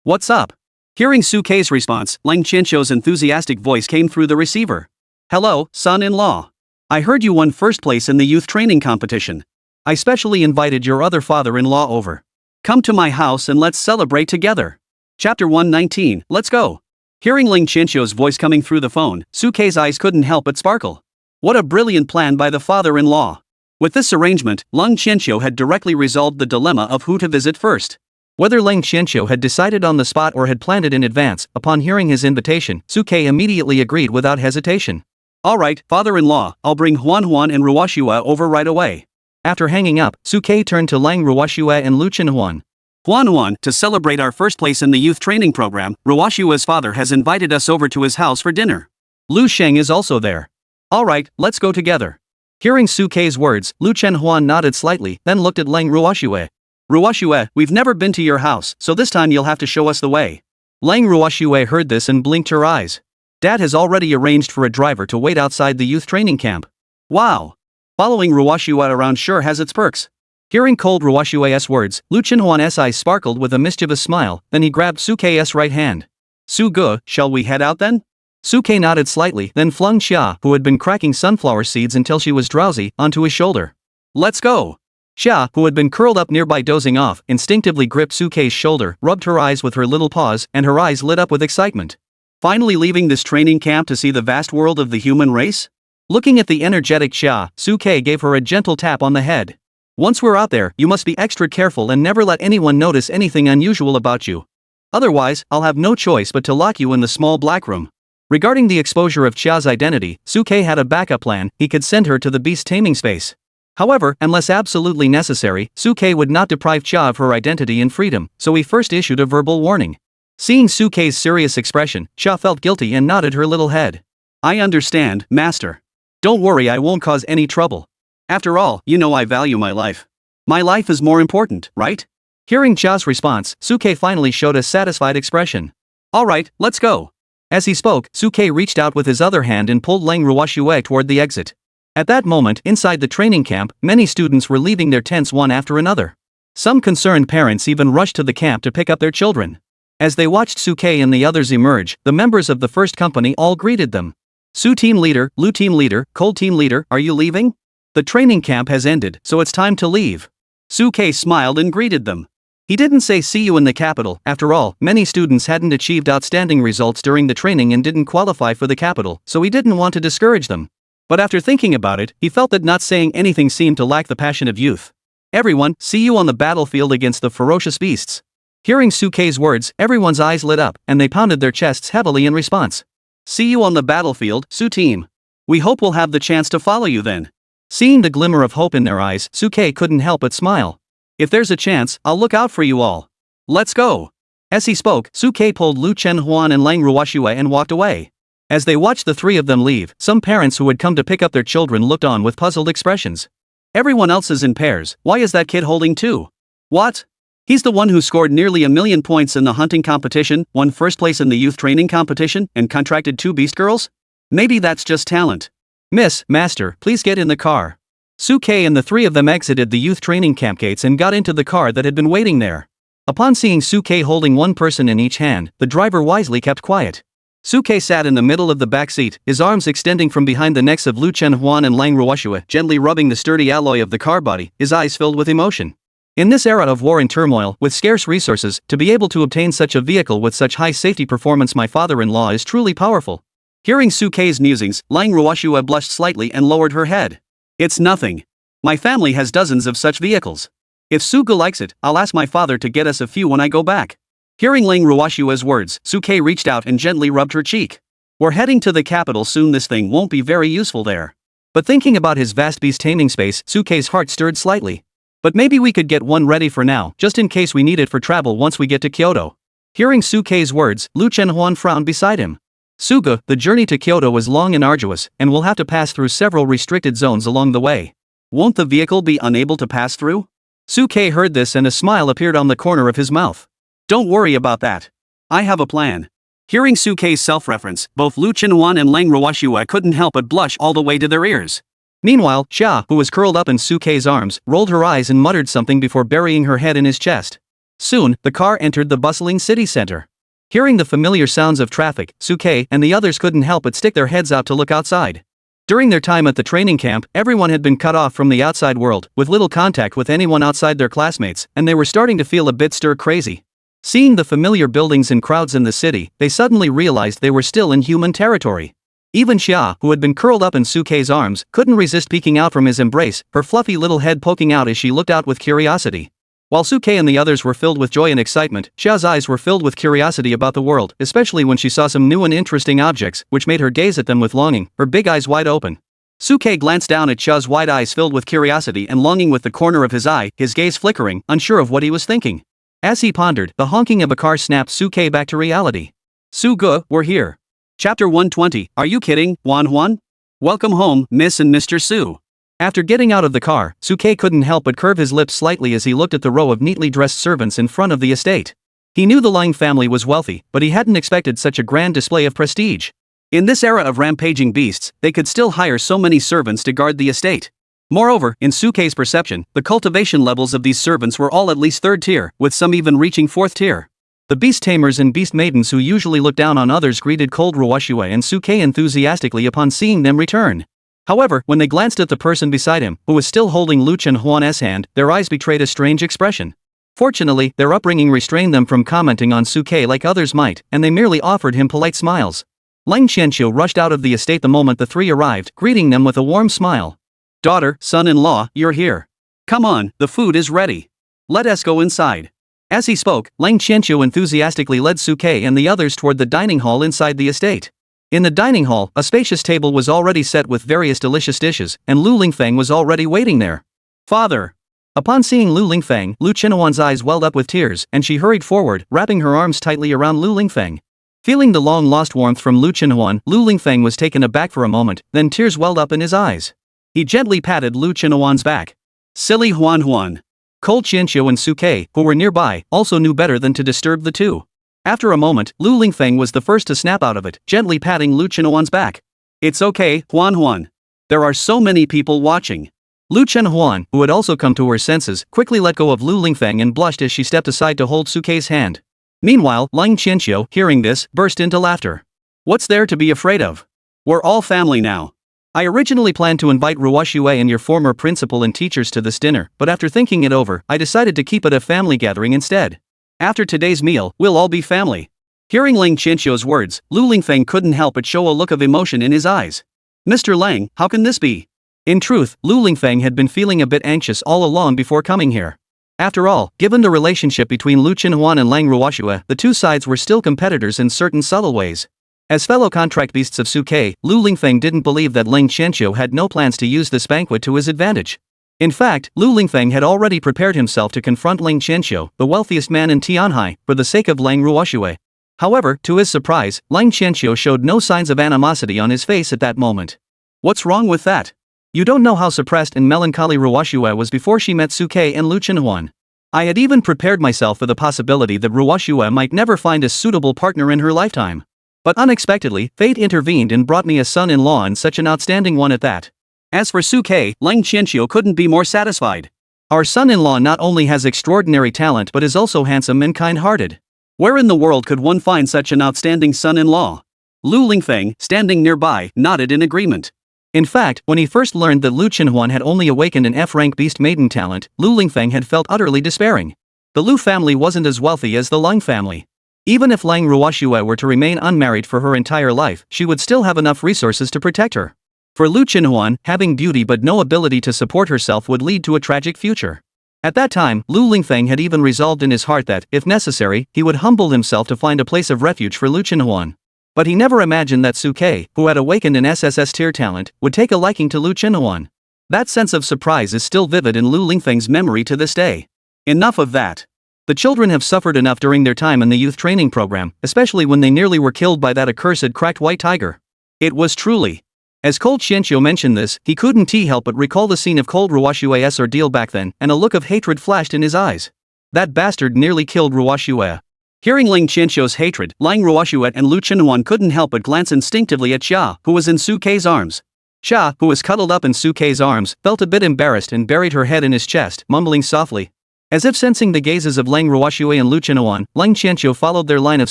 What's up? Hearing Suke's response, Lang Qianqiu's enthusiastic voice came through the receiver. Hello, son-in-law. I heard you won first place in the youth training competition. I specially invited your other father-in-law over. Come to my house and let's celebrate together. Chapter 119, let's go. Hearing Lang Qianqiu's voice coming through the phone, Suke's eyes couldn't help but sparkle. What a brilliant plan by the father-in-law. With this arrangement, Lang Qianqiu had directly resolved the dilemma of who to visit first. Whether Lang Qianqiu had decided on the spot or had planned it in advance, upon hearing his invitation, Suke immediately agreed without hesitation. Alright, father-in-law, I'll bring Huan and Ruoshue over right away. After hanging up, Suke turned to Lang Ruoshue and Lu Qinhuan. Huan, to celebrate our first place in the youth training program, Ruoshue's father has invited us over to his house for dinner. Lu Sheng is also there. Alright, let's go together. Hearing Suke's words, Lu Qinhuan nodded slightly, then looked at Lang Ruoshue. Ruoshue, we've never been to your house, so this time you'll have to show us the way. Lang Ruoshue heard this and blinked her eyes. Dad has already arranged for a driver to wait outside the youth training camp. Wow. Following Ruoshue around sure has its perks. Hearing cold Ruoshue's words, Lu Qinhuan's eyes sparkled with a mischievous smile, then he grabbed Suke's right hand. Suge, shall we head out then? Suke nodded slightly, then flung Xia, who had been cracking sunflower seeds until she was drowsy, onto his shoulder. Let's go. Xia, who had been curled up nearby dozing off, instinctively gripped Suke's shoulder, rubbed her eyes with her little paws, and her eyes lit up with excitement. Finally leaving this training camp to see the vast world of the human race? Looking at the energetic Xia, Suke gave her a gentle tap on the head. Once we're out there, you must be extra careful and never let anyone notice anything unusual about you. Otherwise, I'll have no choice but to lock you in the small black room. Regarding the exposure of Xia's identity, Suke had a backup plan. He could send her to the beast taming space. However, unless absolutely necessary, Suke would not deprive Xia of her identity and freedom, so he first issued a verbal warning. Seeing Suke's serious expression, Xia felt guilty and nodded her little head. I understand, master. Don't worry, I won't cause any trouble. After all, you know I value my life. My life is more important, right? Hearing Xia's response, Suke finally showed a satisfied expression. Alright, let's go. As he spoke, Suke reached out with his other hand and pulled Lang Ruoxue toward the exit. At that moment, inside the training camp, many students were leaving their tents one after another. Some concerned parents even rushed to the camp to pick up their children. As they watched Suke and the others emerge, the members of the first company all greeted them. Su team leader, Lu team leader, Cold team leader, are you leaving? The training camp has ended, so it's time to leave. Suke smiled and greeted them. He didn't say see you in the capital. After all, many students hadn't achieved outstanding results during the training and didn't qualify for the capital, so he didn't want to discourage them. But after thinking about it, he felt that not saying anything seemed to lack the passion of youth. Everyone, see you on the battlefield against the ferocious beasts. Hearing Suke's words, everyone's eyes lit up, and they pounded their chests heavily in response. See you on the battlefield, Su team. We hope we'll have the chance to follow you then. Seeing the glimmer of hope in their eyes, Suke couldn't help but smile. If there's a chance, I'll look out for you all. Let's go. As he spoke, Suke pulled Lu Chenhuan and Lang Ruoxue and walked away. As they watched the three of them leave, some parents who had come to pick up their children looked on with puzzled expressions. Everyone else is in pairs, why is that kid holding two? What? He's the one who scored nearly 1,000,000 points in the hunting competition, won first place in the youth training competition, and contracted 2 beast girls? Maybe that's just talent. Miss, Master, please get in the car. Suke and the three of them exited the youth training camp gates and got into the car that had been waiting there. Upon seeing Suke holding one person in each hand, the driver wisely kept quiet. Suke sat in the middle of the back seat, his arms extending from behind the necks of Lu Chenhuan and Lang Ruoxue, gently rubbing the sturdy alloy of the car body, his eyes filled with emotion. In this era of war and turmoil, with scarce resources, to be able to obtain such a vehicle with such high safety performance, my father-in-law is truly powerful. Hearing Suke's musings, Lang Ruoxue blushed slightly and lowered her head. It's nothing. My family has dozens of such vehicles. If Suga likes it, I'll ask my father to get us a few when I go back. Hearing Lang Ruoxue's words, Suke reached out and gently rubbed her cheek. We're heading to the capital soon, this thing won't be very useful there. But thinking about his vast beast taming space, Suke's heart stirred slightly. But maybe we could get one ready for now, just in case we need it for travel once we get to Kyoto. Hearing Suke's words, Lu Chenhuan frowned beside him. Suga, the journey to Kyoto is long and arduous, and we'll have to pass through several restricted zones along the way. Won't the vehicle be unable to pass through? Suke heard this and a smile appeared on the corner of his mouth. Don't worry about that. I have a plan. Hearing Suke's self-reference, both Lu Chenhuan and Lang Ruoxue couldn't help but blush all the way to their ears. Meanwhile, Xia, who was curled up in Suke's arms, rolled her eyes and muttered something before burying her head in his chest. Soon, the car entered the bustling city center. Hearing the familiar sounds of traffic, Suke and the others couldn't help but stick their heads out to look outside. During their time at the training camp, everyone had been cut off from the outside world, with little contact with anyone outside their classmates, and they were starting to feel a bit stir-crazy. Seeing the familiar buildings and crowds in the city, they suddenly realized they were still in human territory. Even Xia, who had been curled up in Suke's arms, couldn't resist peeking out from his embrace, her fluffy little head poking out as she looked out with curiosity. While Suke and the others were filled with joy and excitement, Xia's eyes were filled with curiosity about the world, especially when she saw some new and interesting objects, which made her gaze at them with longing, her big eyes wide open. Suke glanced down at Xia's wide eyes filled with curiosity and longing with the corner of his eye, his gaze flickering, unsure of what he was thinking. As he pondered, the honking of a car snapped Suke back to reality. Suga, we're here. Chapter 120, Are you kidding, Manhwa? Welcome home, Miss and Mr. Su. After getting out of the car, Suke couldn't help but curve his lips slightly as he looked at the row of neatly dressed servants in front of the estate. He knew the Lang family was wealthy, but he hadn't expected such a grand display of prestige. In this era of rampaging beasts, they could still hire so many servants to guard the estate. Moreover, in Suke's perception, the cultivation levels of these servants were all at least 3rd tier, with some even reaching 4th tier. The beast tamers and beast maidens who usually looked down on others greeted cold Ruoxue and Suke enthusiastically upon seeing them return. However, when they glanced at the person beside him, who was still holding Lu Chenhuan's hand, their eyes betrayed a strange expression. Fortunately, their upbringing restrained them from commenting on Suke like others might, and they merely offered him polite smiles. Lang Qianqiu rushed out of the estate the moment the three arrived, greeting them with a warm smile. Daughter, son-in-law, you're here. Come on, the food is ready. Let us go inside. As he spoke, Lang Qianqiu enthusiastically led Suke and the others toward the dining hall inside the estate. In the dining hall, a spacious table was already set with various delicious dishes, and Lu Lingfeng was already waiting there. Father! Upon seeing Lu Lingfeng, Lu Chenhuan's eyes welled up with tears, and she hurried forward, wrapping her arms tightly around Lu Lingfeng. Feeling the long-lost warmth from Lu Chenhuan, Lu Lingfeng was taken aback for a moment, then tears welled up in his eyes. He gently patted Lu Chenhuan's back. Silly Huan. Cold Qianqiu and Suke, who were nearby, also knew better than to disturb the two. After a moment, Lu Lingfeng was the first to snap out of it, gently patting Lu Chenhuan's back. It's okay, Huan. There are so many people watching. Lu Chenhuan, who had also come to her senses, quickly let go of Lu Lingfeng and blushed as she stepped aside to hold Sukei's hand. Meanwhile, Lang Qianqiu, hearing this, burst into laughter. What's there to be afraid of? We're all family now. I originally planned to invite Ruoxue and your former principal and teachers to this dinner, but after thinking it over, I decided to keep it a family gathering instead. After today's meal, we'll all be family. Hearing Lang Qianqiu's words, Lu Lingfeng couldn't help but show a look of emotion in his eyes. Mr. Lang, how can this be? In truth, Lu Lingfeng had been feeling a bit anxious all along before coming here. After all, given the relationship between Lu Chenhuan and Lang Ruoxue, the two sides were still competitors in certain subtle ways. As fellow contract beasts of Suke, Lu Lingfeng didn't believe that Lang Qianqiu had no plans to use this banquet to his advantage. In fact, Lu Lingfeng had already prepared himself to confront Lang Qianqiu, the wealthiest man in Tianhai, for the sake of Lang Ruoxue. However, to his surprise, Lang Qianqiu showed no signs of animosity on his face at that moment. What's wrong with that? You don't know how suppressed and melancholy Ruoxue was before she met Suke and Lu Chenhuan. I had even prepared myself for the possibility that Ruoxue might never find a suitable partner in her lifetime. But unexpectedly, fate intervened and brought me a son-in-law, and such an outstanding one at that. As for Suke, Lang Qianqiu couldn't be more satisfied. Our son-in-law not only has extraordinary talent but is also handsome and kind-hearted. Where in the world could one find such an outstanding son-in-law? Lu Lingfeng, standing nearby, nodded in agreement. In fact, when he first learned that Lu Chenhuan had only awakened an F-rank beast maiden talent, Lu Lingfeng had felt utterly despairing. The Lu family wasn't as wealthy as the Lang family. Even if Lang Ruoxue were to remain unmarried for her entire life, she would still have enough resources to protect her. For Lu Chenhuan, having beauty but no ability to support herself would lead to a tragic future. At that time, Lu Lingfeng had even resolved in his heart that, if necessary, he would humble himself to find a place of refuge for Lu Chenhuan. But he never imagined that Suke, who had awakened an SSS tier talent, would take a liking to Lu Chenhuan. That sense of surprise is still vivid in Lu Lingfeng's memory to this day. Enough of that. The children have suffered enough during their time in the youth training program, especially when they nearly were killed by that accursed cracked white tiger. It was truly. As Cold Qianqiu mentioned this, he couldn't help but recall the scene of Cold Ruoxue's ordeal back then, and a look of hatred flashed in his eyes. That bastard nearly killed Ruoxue. Hearing Lang Qianqiu's hatred, Lang Ruoxue and Lu Chenhuan couldn't help but glance instinctively at Xia, who was in Suke's arms. Xia, who was cuddled up in Suke's arms, felt a bit embarrassed and buried her head in his chest, mumbling softly. As if sensing the gazes of Lang Ruoxue and Lu Chenhuan, Lang Qianqiu followed their line of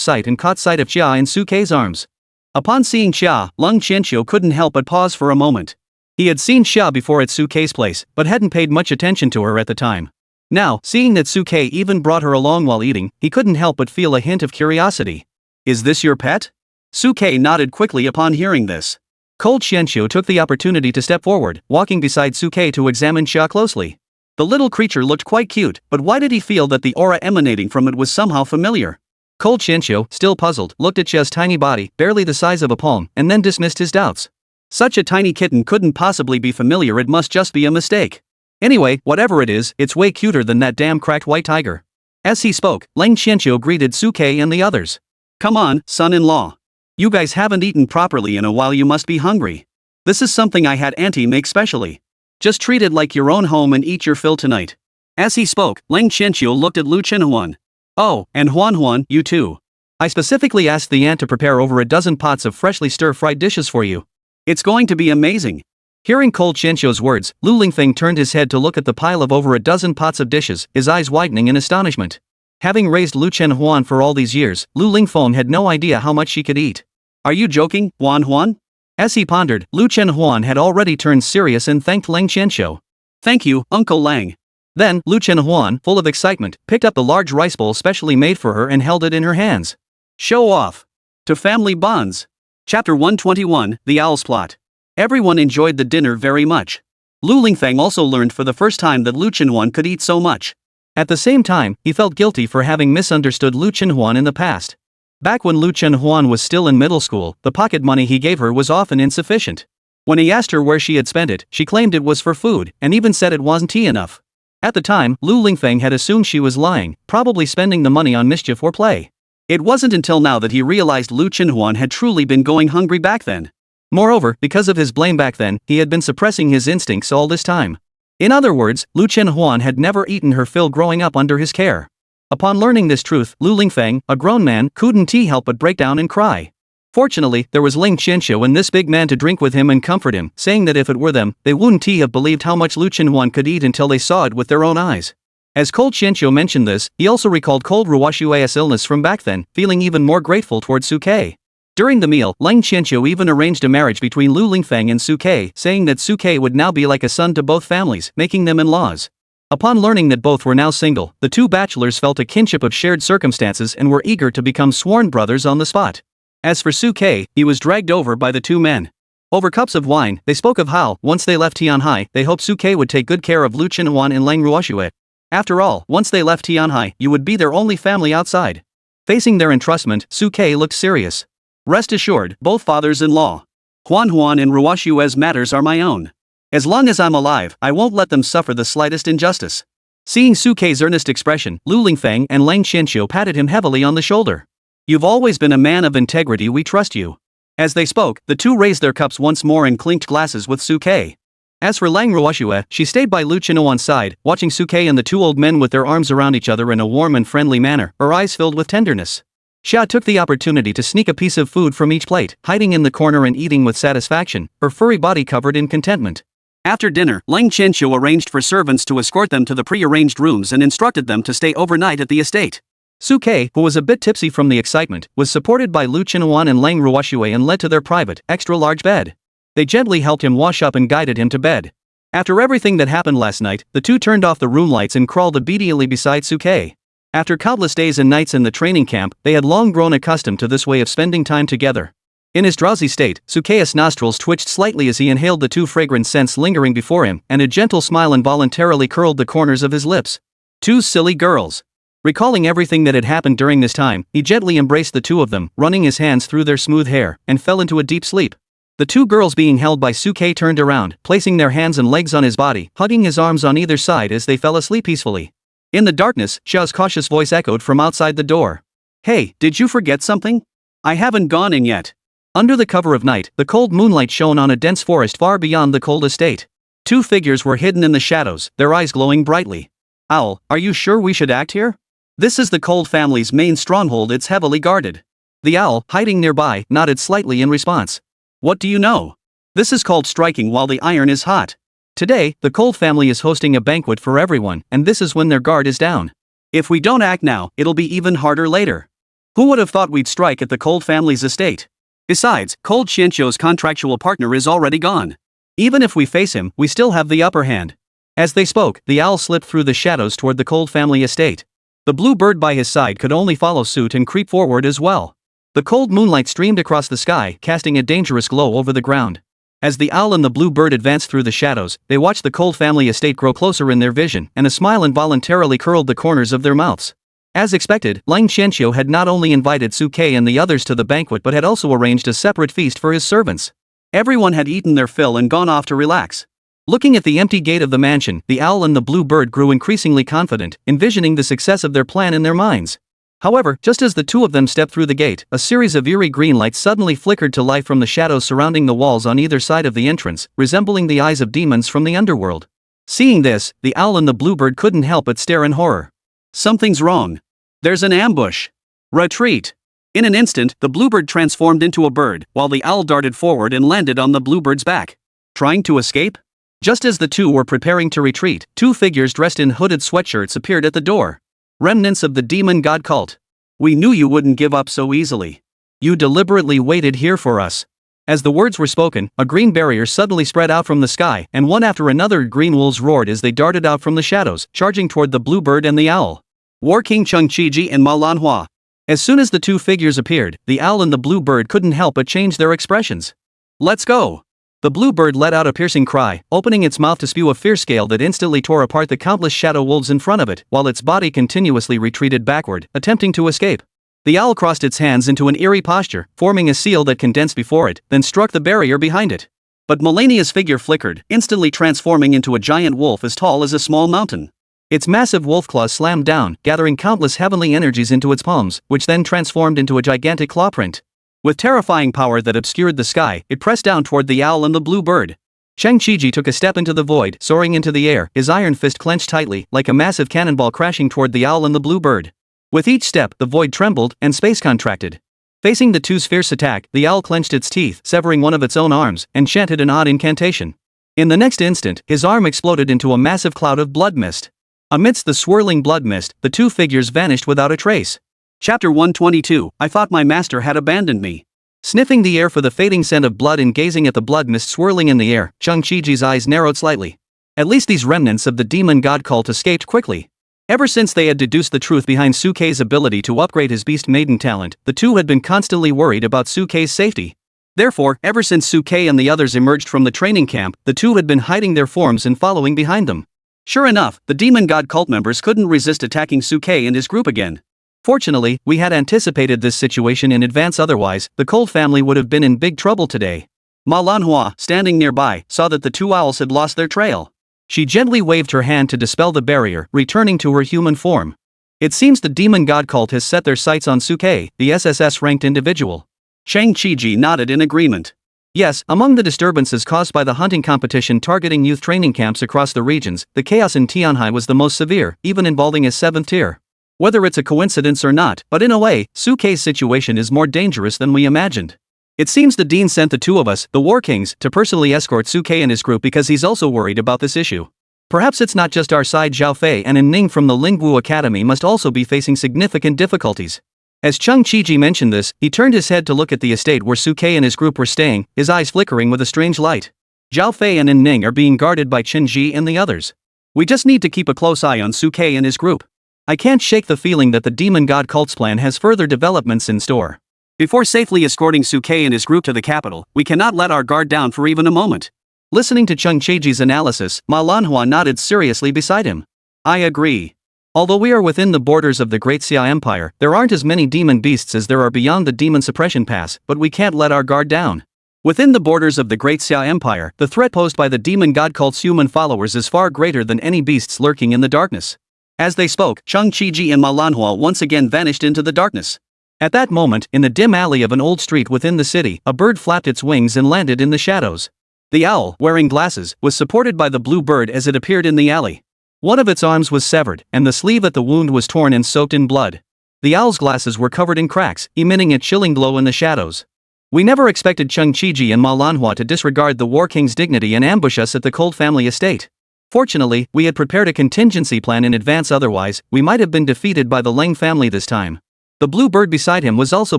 sight and caught sight of Xia in Suke's arms. Upon seeing Xia, Lang Qianqiu couldn't help but pause for a moment. He had seen Xia before at Suke's place, but hadn't paid much attention to her at the time. Now, seeing that Suke even brought her along while eating, he couldn't help but feel a hint of curiosity. Is this your pet? Suke nodded quickly upon hearing this. Cold Qianqiu took the opportunity to step forward, walking beside Suke to examine Xia closely. The little creature looked quite cute, but why did he feel that the aura emanating from it was somehow familiar? Cold Qianqiu, still puzzled, looked at Xia's tiny body, barely the size of a palm, and then dismissed his doubts. Such a tiny kitten couldn't possibly be familiar, it must just be a mistake. Anyway, whatever it is, it's way cuter than that damn cracked white tiger. As he spoke, Lang Qianqiu greeted Suke and the others. Come on, son-in-law. You guys haven't eaten properly in a while, you must be hungry. This is something I had auntie make specially. Just treat it like your own home and eat your fill tonight. As he spoke, Lang Qianqiu looked at Lu Chenhuan. Oh, and Huan, you too. I specifically asked the aunt to prepare over a dozen pots of freshly stir-fried dishes for you. It's going to be amazing. Hearing Cold Qianqiu's words, Lu Lingfeng turned his head to look at the pile of over a dozen pots of dishes, his eyes widening in astonishment. Having raised Lu Chenhuan for all these years, Lu Lingfeng had no idea how much she could eat. Are you joking, Huan? As he pondered, Lu Chenhuan had already turned serious and thanked Lang Qianqiu. Thank you, Uncle Lang. Then, Lu Chenhuan, full of excitement, picked up the large rice bowl specially made for her and held it in her hands. Show off. To family bonds. Chapter 121, The Owl's Plot. Everyone enjoyed the dinner very much. Lu Lingfeng also learned for the first time that Lu Chenhuan could eat so much. At the same time, he felt guilty for having misunderstood Lu Chenhuan in the past. Back when Lu Chenhuan was still in middle school, the pocket money he gave her was often insufficient. When he asked her where she had spent it, she claimed it was for food, and even said it wasn't enough. At the time, Lu Lingfeng had assumed she was lying, probably spending the money on mischief or play. It wasn't until now that he realized Lu Chenhuan had truly been going hungry back then. Moreover, because of his blame back then, he had been suppressing his instincts all this time. In other words, Lu Chenhuan had never eaten her fill growing up under his care. Upon learning this truth, Lu Lingfeng, a grown man, couldn't help but break down and cry. Fortunately, there was Ling Qianxiu and this big man to drink with him and comfort him, saying that if it were them, they wouldn't have believed how much Lu Qinhuan could eat until they saw it with their own eyes. As Cold Qianxiu mentioned this, he also recalled Cold Ruoshua's illness from back then, feeling even more grateful towards Suke. During the meal, Ling Qianxiu even arranged a marriage between Lu Lingfeng and Suke, saying that Suke would now be like a son to both families, making them in-laws. Upon learning that both were now single, the two bachelors felt a kinship of shared circumstances and were eager to become sworn brothers on the spot. As for Suke, he was dragged over by the two men. Over cups of wine, they spoke of how, once they left Tianhai, they hoped Suke would take good care of Lu Qinhuan and Lang Ruoxue. After all, once they left Tianhai, you would be their only family outside. Facing their entrustment, Suke looked serious. Rest assured, both fathers-in-law, Huan and Ruoshue's matters are my own. As long as I'm alive, I won't let them suffer the slightest injustice. Seeing Suke's earnest expression, Lu Lingfeng and Lang Qianxiu patted him heavily on the shoulder. You've always been a man of integrity, we trust you. As they spoke, the two raised their cups once more and clinked glasses with Suke. As for Lang Ruoxue, she stayed by Lu Qinhuan's side, watching Suke and the two old men with their arms around each other in a warm and friendly manner, her eyes filled with tenderness. Xia took the opportunity to sneak a piece of food from each plate, hiding in the corner and eating with satisfaction, her furry body covered in contentment. After dinner, Ling Qianxiu arranged for servants to escort them to the pre-arranged rooms and instructed them to stay overnight at the estate. Suke, who was a bit tipsy from the excitement, was supported by Lu Qinhuan and Lang Ruoxue and led to their private, extra-large bed. They gently helped him wash up and guided him to bed. After everything that happened last night, the two turned off the room lights and crawled obediently beside Suke. After countless days and nights in the training camp, they had long grown accustomed to this way of spending time together. In his drowsy state, Suke's nostrils twitched slightly as he inhaled the two fragrant scents lingering before him, and a gentle smile involuntarily curled the corners of his lips. Two silly girls. Recalling everything that had happened during this time, he gently embraced the two of them, running his hands through their smooth hair, and fell into a deep sleep. The two girls being held by Suke turned around, placing their hands and legs on his body, hugging his arms on either side as they fell asleep peacefully. In the darkness, Xiao's cautious voice echoed from outside the door. Hey, did you forget something? I haven't gone in yet. Under the cover of night, the cold moonlight shone on a dense forest far beyond the cold estate. Two figures were hidden in the shadows, their eyes glowing brightly. Owl, are you sure we should act here? This is the Cold family's main stronghold, it's heavily guarded. The owl, hiding nearby, nodded slightly in response. What do you know? This is called striking while the iron is hot. Today, the Cold family is hosting a banquet for everyone, and this is when their guard is down. If we don't act now, it'll be even harder later. Who would have thought we'd strike at the Cold family's estate? Besides, Cold Qianxiu's contractual partner is already gone. Even if we face him, we still have the upper hand. As they spoke, the owl slipped through the shadows toward the Cold family estate. The blue bird by his side could only follow suit and creep forward as well. The cold moonlight streamed across the sky, casting a dangerous glow over the ground. As the owl and the blue bird advanced through the shadows, they watched the Cold family estate grow closer in their vision, and a smile involuntarily curled the corners of their mouths. As expected, Ling Qianxiu had not only invited Suke and the others to the banquet but had also arranged a separate feast for his servants. Everyone had eaten their fill and gone off to relax. Looking at the empty gate of the mansion, the owl and the blue bird grew increasingly confident, envisioning the success of their plan in their minds. However, just as the two of them stepped through the gate, a series of eerie green lights suddenly flickered to life from the shadows surrounding the walls on either side of the entrance, resembling the eyes of demons from the underworld. Seeing this, the owl and the bluebird couldn't help but stare in horror. Something's wrong. There's an ambush. Retreat. In an instant, the bluebird transformed into a bird, while the owl darted forward and landed on the bluebird's back. Trying to escape? Just as the two were preparing to retreat, two figures dressed in hooded sweatshirts appeared at the door. Remnants of the demon god cult. We knew you wouldn't give up so easily. You deliberately waited here for us. As the words were spoken, a green barrier suddenly spread out from the sky, and one after another green wolves roared as they darted out from the shadows, charging toward the bluebird and the owl. War King Cheng Qiji and Manhwa. As soon as the two figures appeared, the owl and the bluebird couldn't help but change their expressions. Let's go! The bluebird let out a piercing cry, opening its mouth to spew a fierce gale that instantly tore apart the countless shadow wolves in front of it, while its body continuously retreated backward, attempting to escape. The owl crossed its hands into an eerie posture, forming a seal that condensed before it, then struck the barrier behind it. But Melania's figure flickered, instantly transforming into a giant wolf as tall as a small mountain. Its massive wolf claws slammed down, gathering countless heavenly energies into its palms, which then transformed into a gigantic claw print. With terrifying power that obscured the sky, it pressed down toward the owl and the blue bird. Cheng Qiji took a step into the void, soaring into the air, his iron fist clenched tightly, like a massive cannonball crashing toward the owl and the blue bird. With each step, the void trembled and space contracted. Facing the two's fierce attack, the owl clenched its teeth, severing one of its own arms, and chanted an odd incantation. In the next instant, his arm exploded into a massive cloud of blood mist. Amidst the swirling blood mist, the two figures vanished without a trace. Chapter 122, I thought my master had abandoned me. Sniffing the air for the fading scent of blood and gazing at the blood mist swirling in the air, Chung Chi-ji's eyes narrowed slightly. At least these remnants of the demon god cult escaped quickly. Ever since they had deduced the truth behind Sukei's ability to upgrade his beast maiden talent, the two had been constantly worried about Sukei's safety. Therefore, ever since Sukei and the others emerged from the training camp, the two had been hiding their forms and following behind them. Sure enough, the demon god cult members couldn't resist attacking Sukei and his group again. Fortunately, we had anticipated this situation in advance, otherwise, the Cold family would have been in big trouble today. Manhwa, standing nearby, saw that the two owls had lost their trail. She gently waved her hand to dispel the barrier, returning to her human form. It seems the demon god cult has set their sights on Sukei, the SSS-ranked individual. Chung Chi-ji nodded in agreement. Yes, among the disturbances caused by the hunting competition targeting youth training camps across the regions, the chaos in Tianhai was the most severe, even involving a 7th tier. Whether it's a coincidence or not, but in a way, Sukei's situation is more dangerous than we imagined. It seems the dean sent the two of us, the War Kings, to personally escort Sukei and his group because he's also worried about this issue. Perhaps it's not just our side. Zhao Fei and Ning from the Lingwu Academy must also be facing significant difficulties. As Chung Chi-ji mentioned this, he turned his head to look at the estate where Sukei and his group were staying, his eyes flickering with a strange light. Zhao Fei and Ning are being guarded by Qin Ji and the others. We just need to keep a close eye on Sukei and his group. I can't shake the feeling that the demon god cult's plan has further developments in store. Before safely escorting Sukei and his group to the capital, we cannot let our guard down for even a moment. Listening to Chung Chi-ji's analysis, Manhwa nodded seriously beside him. I agree. Although we are within the borders of the Great Xia Empire, there aren't as many demon beasts as there are beyond the demon suppression pass, but we can't let our guard down. Within the borders of the Great Xia Empire, the threat posed by the demon god cult's human followers is far greater than any beasts lurking in the darkness. As they spoke, Chung Chi-ji and Manhwa once again vanished into the darkness. At that moment, in the dim alley of an old street within the city, a bird flapped its wings and landed in the shadows. The owl, wearing glasses, was supported by the blue bird as it appeared in the alley. One of its arms was severed, and the sleeve at the wound was torn and soaked in blood. The owl's glasses were covered in cracks, emitting a chilling glow in the shadows. We never expected Chung Chi-ji and Manhwa to disregard the War King's dignity and ambush us at the Cold family estate. Fortunately, we had prepared a contingency plan in advance, otherwise, we might have been defeated by the Leng family this time. The blue bird beside him was also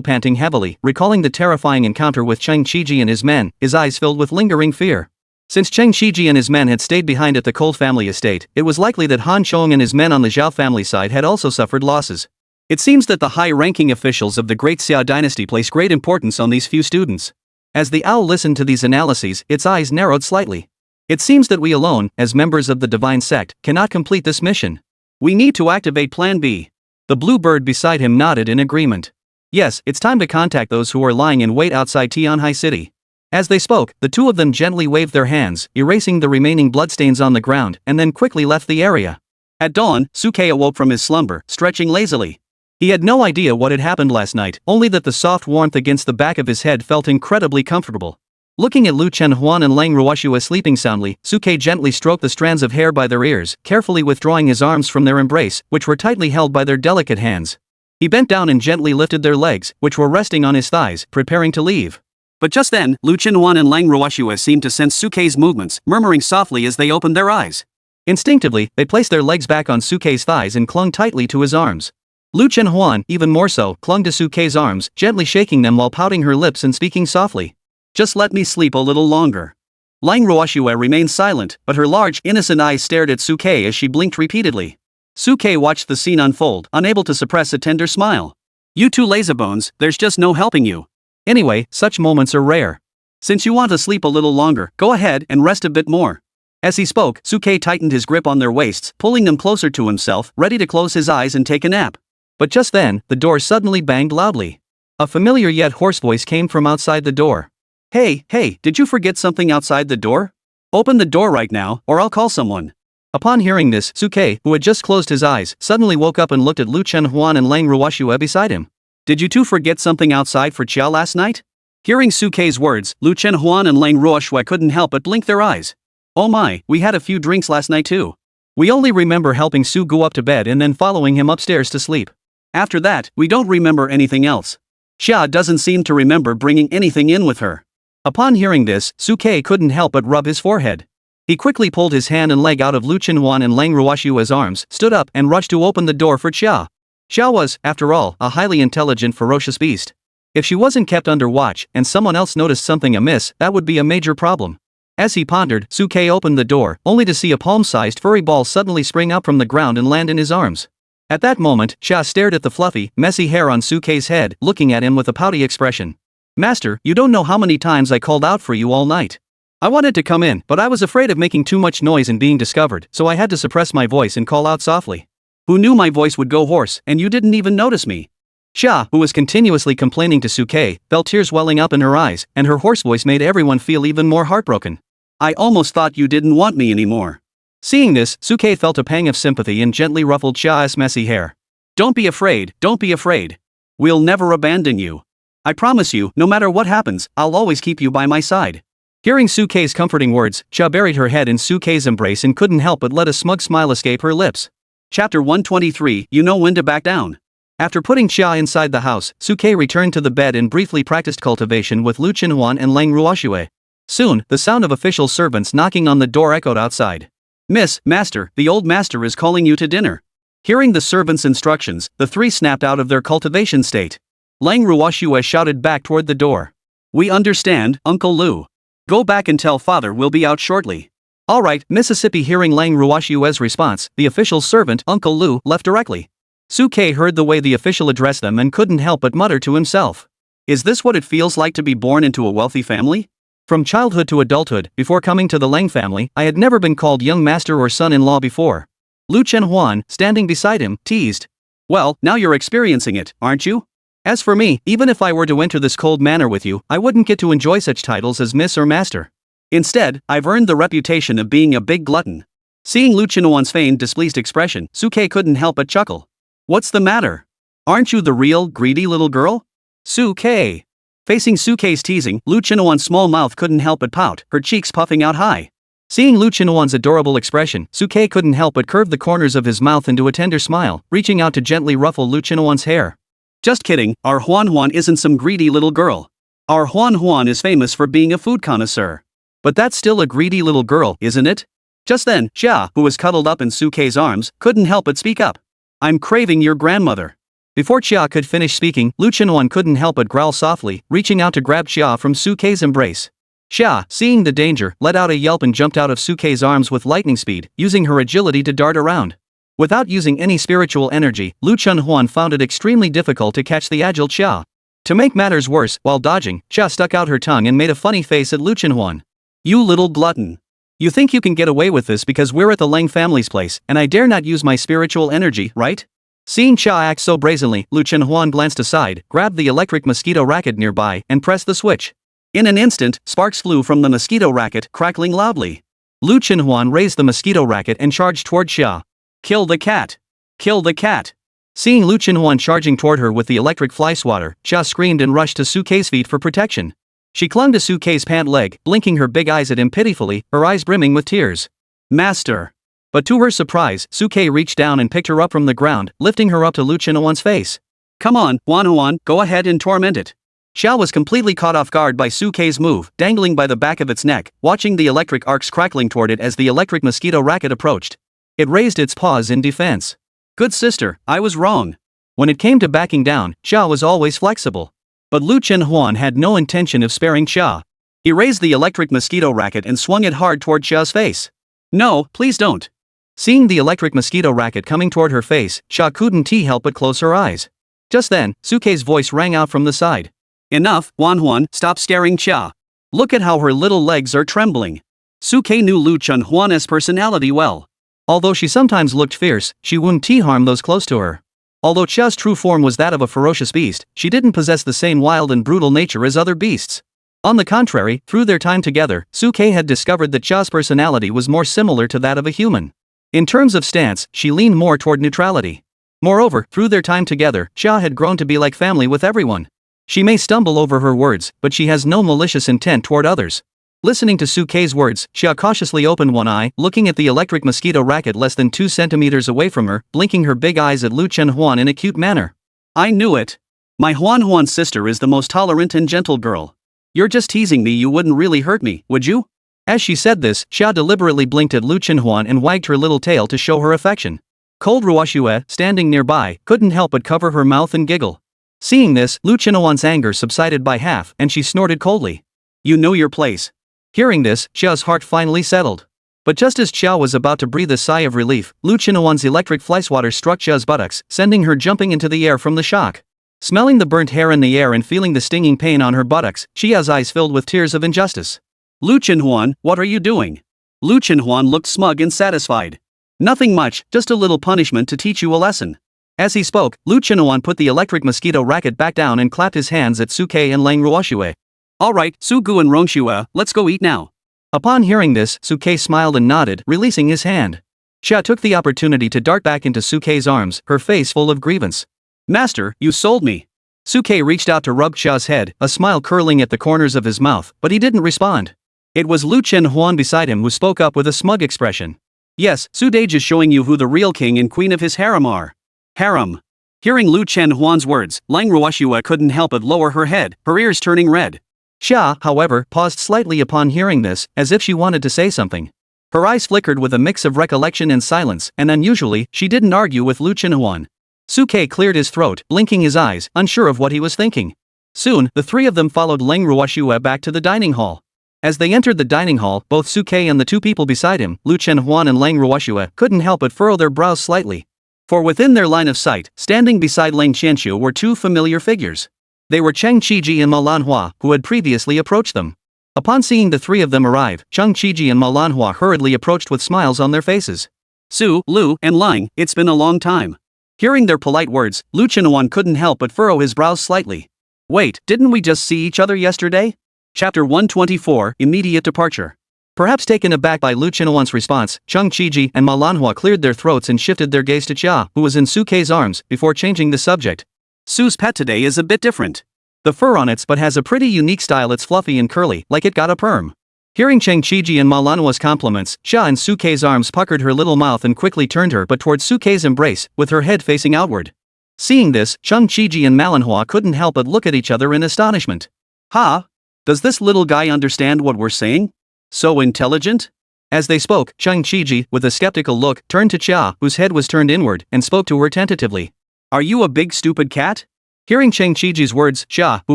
panting heavily, recalling the terrifying encounter with Chung Chi-ji and his men, his eyes filled with lingering fear. Since Chung Chi-ji and his men had stayed behind at the Cold family estate, it was likely that Han Chong and his men on the Zhao family side had also suffered losses. It seems that the high-ranking officials of the Great Xia dynasty place great importance on these few students. As the owl listened to these analyses, its eyes narrowed slightly. It seems that we alone, as members of the divine sect, cannot complete this mission. We need to activate Plan B. The blue bird beside him nodded in agreement. Yes, it's time to contact those who are lying in wait outside Tianhai City. As they spoke, the two of them gently waved their hands, erasing the remaining bloodstains on the ground, and then quickly left the area. At dawn, Sukei awoke from his slumber, stretching lazily. He had no idea what had happened last night, only that the soft warmth against the back of his head felt incredibly comfortable. Looking at Lu Chenhuan and Lang Ruoshua sleeping soundly, Sukei gently stroked the strands of hair by their ears, carefully withdrawing his arms from their embrace, which were tightly held by their delicate hands. He bent down and gently lifted their legs, which were resting on his thighs, preparing to leave. But just then, Lu Chenhuan and Lang Ruoshua seemed to sense Sukei's movements, murmuring softly as they opened their eyes. Instinctively, they placed their legs back on Sukei's thighs and clung tightly to his arms. Lu Chenhuan, even more so, clung to Sukei's arms, gently shaking them while pouting her lips and speaking softly. Just let me sleep a little longer. Lang Ruoshua remained silent, but her large, innocent eyes stared at Sukei as she blinked repeatedly. Sukei watched the scene unfold, unable to suppress a tender smile. You two lazybones, there's just no helping you. Anyway, such moments are rare. Since you want to sleep a little longer, go ahead and rest a bit more. As he spoke, Sukei tightened his grip on their waists, pulling them closer to himself, ready to close his eyes and take a nap. But just then, the door suddenly banged loudly. A familiar yet hoarse voice came from outside the door. Hey, did you forget something outside the door? Open the door right now, or I'll call someone. Upon hearing this, Sukei, who had just closed his eyes, suddenly woke up and looked at Lu Chenhuan and Lang Ruoshua beside him. Did you two forget something outside for Chia last night? Hearing Sukei's words, Lu Chenhuan and Lang Ruoshua couldn't help but blink their eyes. Oh my, we had a few drinks last night too. We only remember helping Su go up to bed and then following him upstairs to sleep. After that, we don't remember anything else. Xia doesn't seem to remember bringing anything in with her. Upon hearing this, Suke couldn't help but rub his forehead. He quickly pulled his hand and leg out of Lu Chenhuan and Lang Ruoshua's arms, stood up and rushed to open the door for Xia. Xia was, after all, a highly intelligent ferocious beast. If she wasn't kept under watch and someone else noticed something amiss, that would be a major problem. As he pondered, Suke opened the door, only to see a palm-sized furry ball suddenly spring up from the ground and land in his arms. At that moment, Xia stared at the fluffy, messy hair on Suke's head, looking at him with a pouty expression. "Master, you don't know how many times I called out for you all night. I wanted to come in, but I was afraid of making too much noise and being discovered, so I had to suppress my voice and call out softly. Who knew my voice would go hoarse, and you didn't even notice me?" Xia, who was continuously complaining to Suke, felt tears welling up in her eyes, and her hoarse voice made everyone feel even more heartbroken. "I almost thought you didn't want me anymore." Seeing this, Suke felt a pang of sympathy and gently ruffled Xia's messy hair. Don't be afraid, don't be afraid. We'll never abandon you. I promise you, no matter what happens, I'll always keep you by my side." Hearing Suke's comforting words, Xia buried her head in Suke's embrace and couldn't help but let a smug smile escape her lips. Chapter 123, You Know When to Back Down. After putting Xia inside the house, Suke returned to the bed and briefly practiced cultivation with Lu Chenhuan and Lang Ruoshue. Soon, the sound of official servants knocking on the door echoed outside. "Miss, Master, the old master is calling you to dinner." Hearing the servant's instructions, the three snapped out of their cultivation state. Lang Ruoshue shouted back toward the door. "We understand, Uncle Lu. Go back and tell father we'll be out shortly." "All right, Mississippi." Hearing Lang Ruoshue's response, the official servant, Uncle Lu, left directly. Suke heard the way the official addressed them and couldn't help but mutter to himself. Is this what it feels like to be born into a wealthy family? From childhood to adulthood, before coming to the Lang family, I had never been called young master or son-in-law before. Lu Chenhuan, standing beside him, teased. "Well, now you're experiencing it, aren't you?" "As for me, even if I were to enter this cold manor with you, I wouldn't get to enjoy such titles as Miss or Master. Instead, I've earned the reputation of being a big glutton." Seeing Lu Chenhuan's feigned displeased expression, Suke couldn't help but chuckle. "What's the matter? Aren't you the real, greedy little girl?" Suke. Facing Suke's teasing, Lu Chenhuan's small mouth couldn't help but pout, her cheeks puffing out high. Seeing Lu Chenhuan's adorable expression, Suke couldn't help but curve the corners of his mouth into a tender smile, reaching out to gently ruffle Lu Chenhuan's hair. "Just kidding, our Huan Huan isn't some greedy little girl. Our Huan Huan is famous for being a food connoisseur." "But that's still a greedy little girl, isn't it?" Just then, Xia, who was cuddled up in Suke's arms, couldn't help but speak up. "I'm craving your grandmother." Before Xia could finish speaking, Lu Chenhuan couldn't help but growl softly, reaching out to grab Xia from Suke's embrace. Xia, seeing the danger, let out a yelp and jumped out of Suke's arms with lightning speed, using her agility to dart around. Without using any spiritual energy, Lu Chenhuan found it extremely difficult to catch the agile Xia. To make matters worse, while dodging, Xia stuck out her tongue and made a funny face at Lu Chenhuan. "You little glutton. You think you can get away with this because we're at the Lang family's place, and I dare not use my spiritual energy, right?" Seeing Xia act so brazenly, Lu Chenhuan glanced aside, grabbed the electric mosquito racket nearby, and pressed the switch. In an instant, sparks flew from the mosquito racket, crackling loudly. Lu Chenhuan raised the mosquito racket and charged toward Xia. "Kill the cat! Kill the cat!" Seeing Lu Chenhuan charging toward her with the electric fly swatter, Xia screamed and rushed to Suke's feet for protection. She clung to Suke's pant leg, blinking her big eyes at him pitifully, her eyes brimming with tears. "Master!" But to her surprise, Suke reached down and picked her up from the ground, lifting her up to Lu Chenhuan's face. "Come on, Huan Huan, go ahead and torment it." Xia was completely caught off guard by Suke's move, dangling by the back of its neck, watching the electric arcs crackling toward it as the electric mosquito racket approached. It raised its paws in defense. "Good sister, I was wrong." When it came to backing down, Xia was always flexible. But Lu Chenhuan had no intention of sparing Xia. He raised the electric mosquito racket and swung it hard toward Xia's face. "No, please don't." Seeing the electric mosquito racket coming toward her face, Xia couldn't help but close her eyes. Just then, Suke's voice rang out from the side. "Enough, Huan Huan, stop scaring Xia. Look at how her little legs are trembling." Suke knew Lu Chenhuan's personality well. Although she sometimes looked fierce, she wouldn't harm those close to her. Although Xia's true form was that of a ferocious beast, she didn't possess the same wild and brutal nature as other beasts. On the contrary, through their time together, Suke had discovered that Xia's personality was more similar to that of a human. In terms of stance, she leaned more toward neutrality. Moreover, through their time together, Xia had grown to be like family with everyone. She may stumble over her words, but she has no malicious intent toward others. Listening to Suke's words, Xia cautiously opened one eye, looking at the electric mosquito racket less than 2 centimeters away from her, blinking her big eyes at Lu Chenhuan in a cute manner. I knew it. My Huan's sister is the most tolerant and gentle girl. You're just teasing me, you wouldn't really hurt me, would you? As she said this, Xia deliberately blinked at Lu Chenhuan and wagged her little tail to show her affection. Cold Ruoxue, standing nearby, couldn't help but cover her mouth and giggle. Seeing this, Lu Chenhuan's anger subsided by half and she snorted coldly. You know your place. Hearing this, Xiao's heart finally settled. But just as Xiao was about to breathe a sigh of relief, Lu Chenhuan's electric flyswatter struck Xiao's buttocks, sending her jumping into the air from the shock. Smelling the burnt hair in the air and feeling the stinging pain on her buttocks, Xiao's eyes filled with tears of injustice. Lu Chenhuan, what are you doing? Lu Chenhuan looked smug and satisfied. Nothing much, just a little punishment to teach you a lesson. As he spoke, Lu Chenhuan put the electric mosquito racket back down and clapped his hands at Suke and Lang Ruoxue. Alright, Su Gu and Rongxue, let's go eat now. Upon hearing this, Suke smiled and nodded, releasing his hand. Xia took the opportunity to dart back into Suke's arms, her face full of grievance. Master, you sold me. Suke reached out to rub Xiao's head, a smile curling at the corners of his mouth, but he didn't respond. It was Lu Chenhuan beside him who spoke up with a smug expression. Yes, Su Dage is showing you who the real king and queen of his harem are. Harem. Hearing Lu Chenhuan's words, Lang Ruoxue couldn't help but lower her head, her ears turning red. Xia, however, paused slightly upon hearing this, as if she wanted to say something. Her eyes flickered with a mix of recollection and silence, and unusually, she didn't argue with Lu Chenhuan. Suke cleared his throat, blinking his eyes, unsure of what he was thinking. Soon, the three of them followed Lang Ruoxue back to the dining hall. As they entered the dining hall, both Suke and the two people beside him, Lu Chenhuan and Lang Ruoxue, couldn't help but furrow their brows slightly. For within their line of sight, standing beside Lang Qianxiu were two familiar figures. They were Cheng Qiji and Manhwa, who had previously approached them. Upon seeing the three of them arrive, Cheng Qiji and Manhwa hurriedly approached with smiles on their faces. Su, Lu, and Lang, it's been a long time. Hearing their polite words, Lu Chenhuan couldn't help but furrow his brows slightly. Wait, didn't we just see each other yesterday? Chapter 124, Immediate Departure. Perhaps taken aback by Lu Chenhuan's response, Cheng Qiji and Manhwa cleared their throats and shifted their gaze to Xia, who was in Suke's arms, before changing the subject. Su's pet today is a bit different. The fur on it's but has a pretty unique style, it's fluffy and curly, like it got a perm. Hearing Cheng Qiji and Manhwa's compliments, Xia in Suke's arms puckered her little mouth and quickly turned her but towards Suke's embrace, with her head facing outward. Seeing this, Cheng Qiji and Manhwa couldn't help but look at each other in astonishment. Ha? Does this little guy understand what we're saying? So intelligent? As they spoke, Cheng Qiji, with a skeptical look, turned to Xia, whose head was turned inward, and spoke to her tentatively. Are you a big stupid cat? Hearing Cheng Qiji's words, Xia, who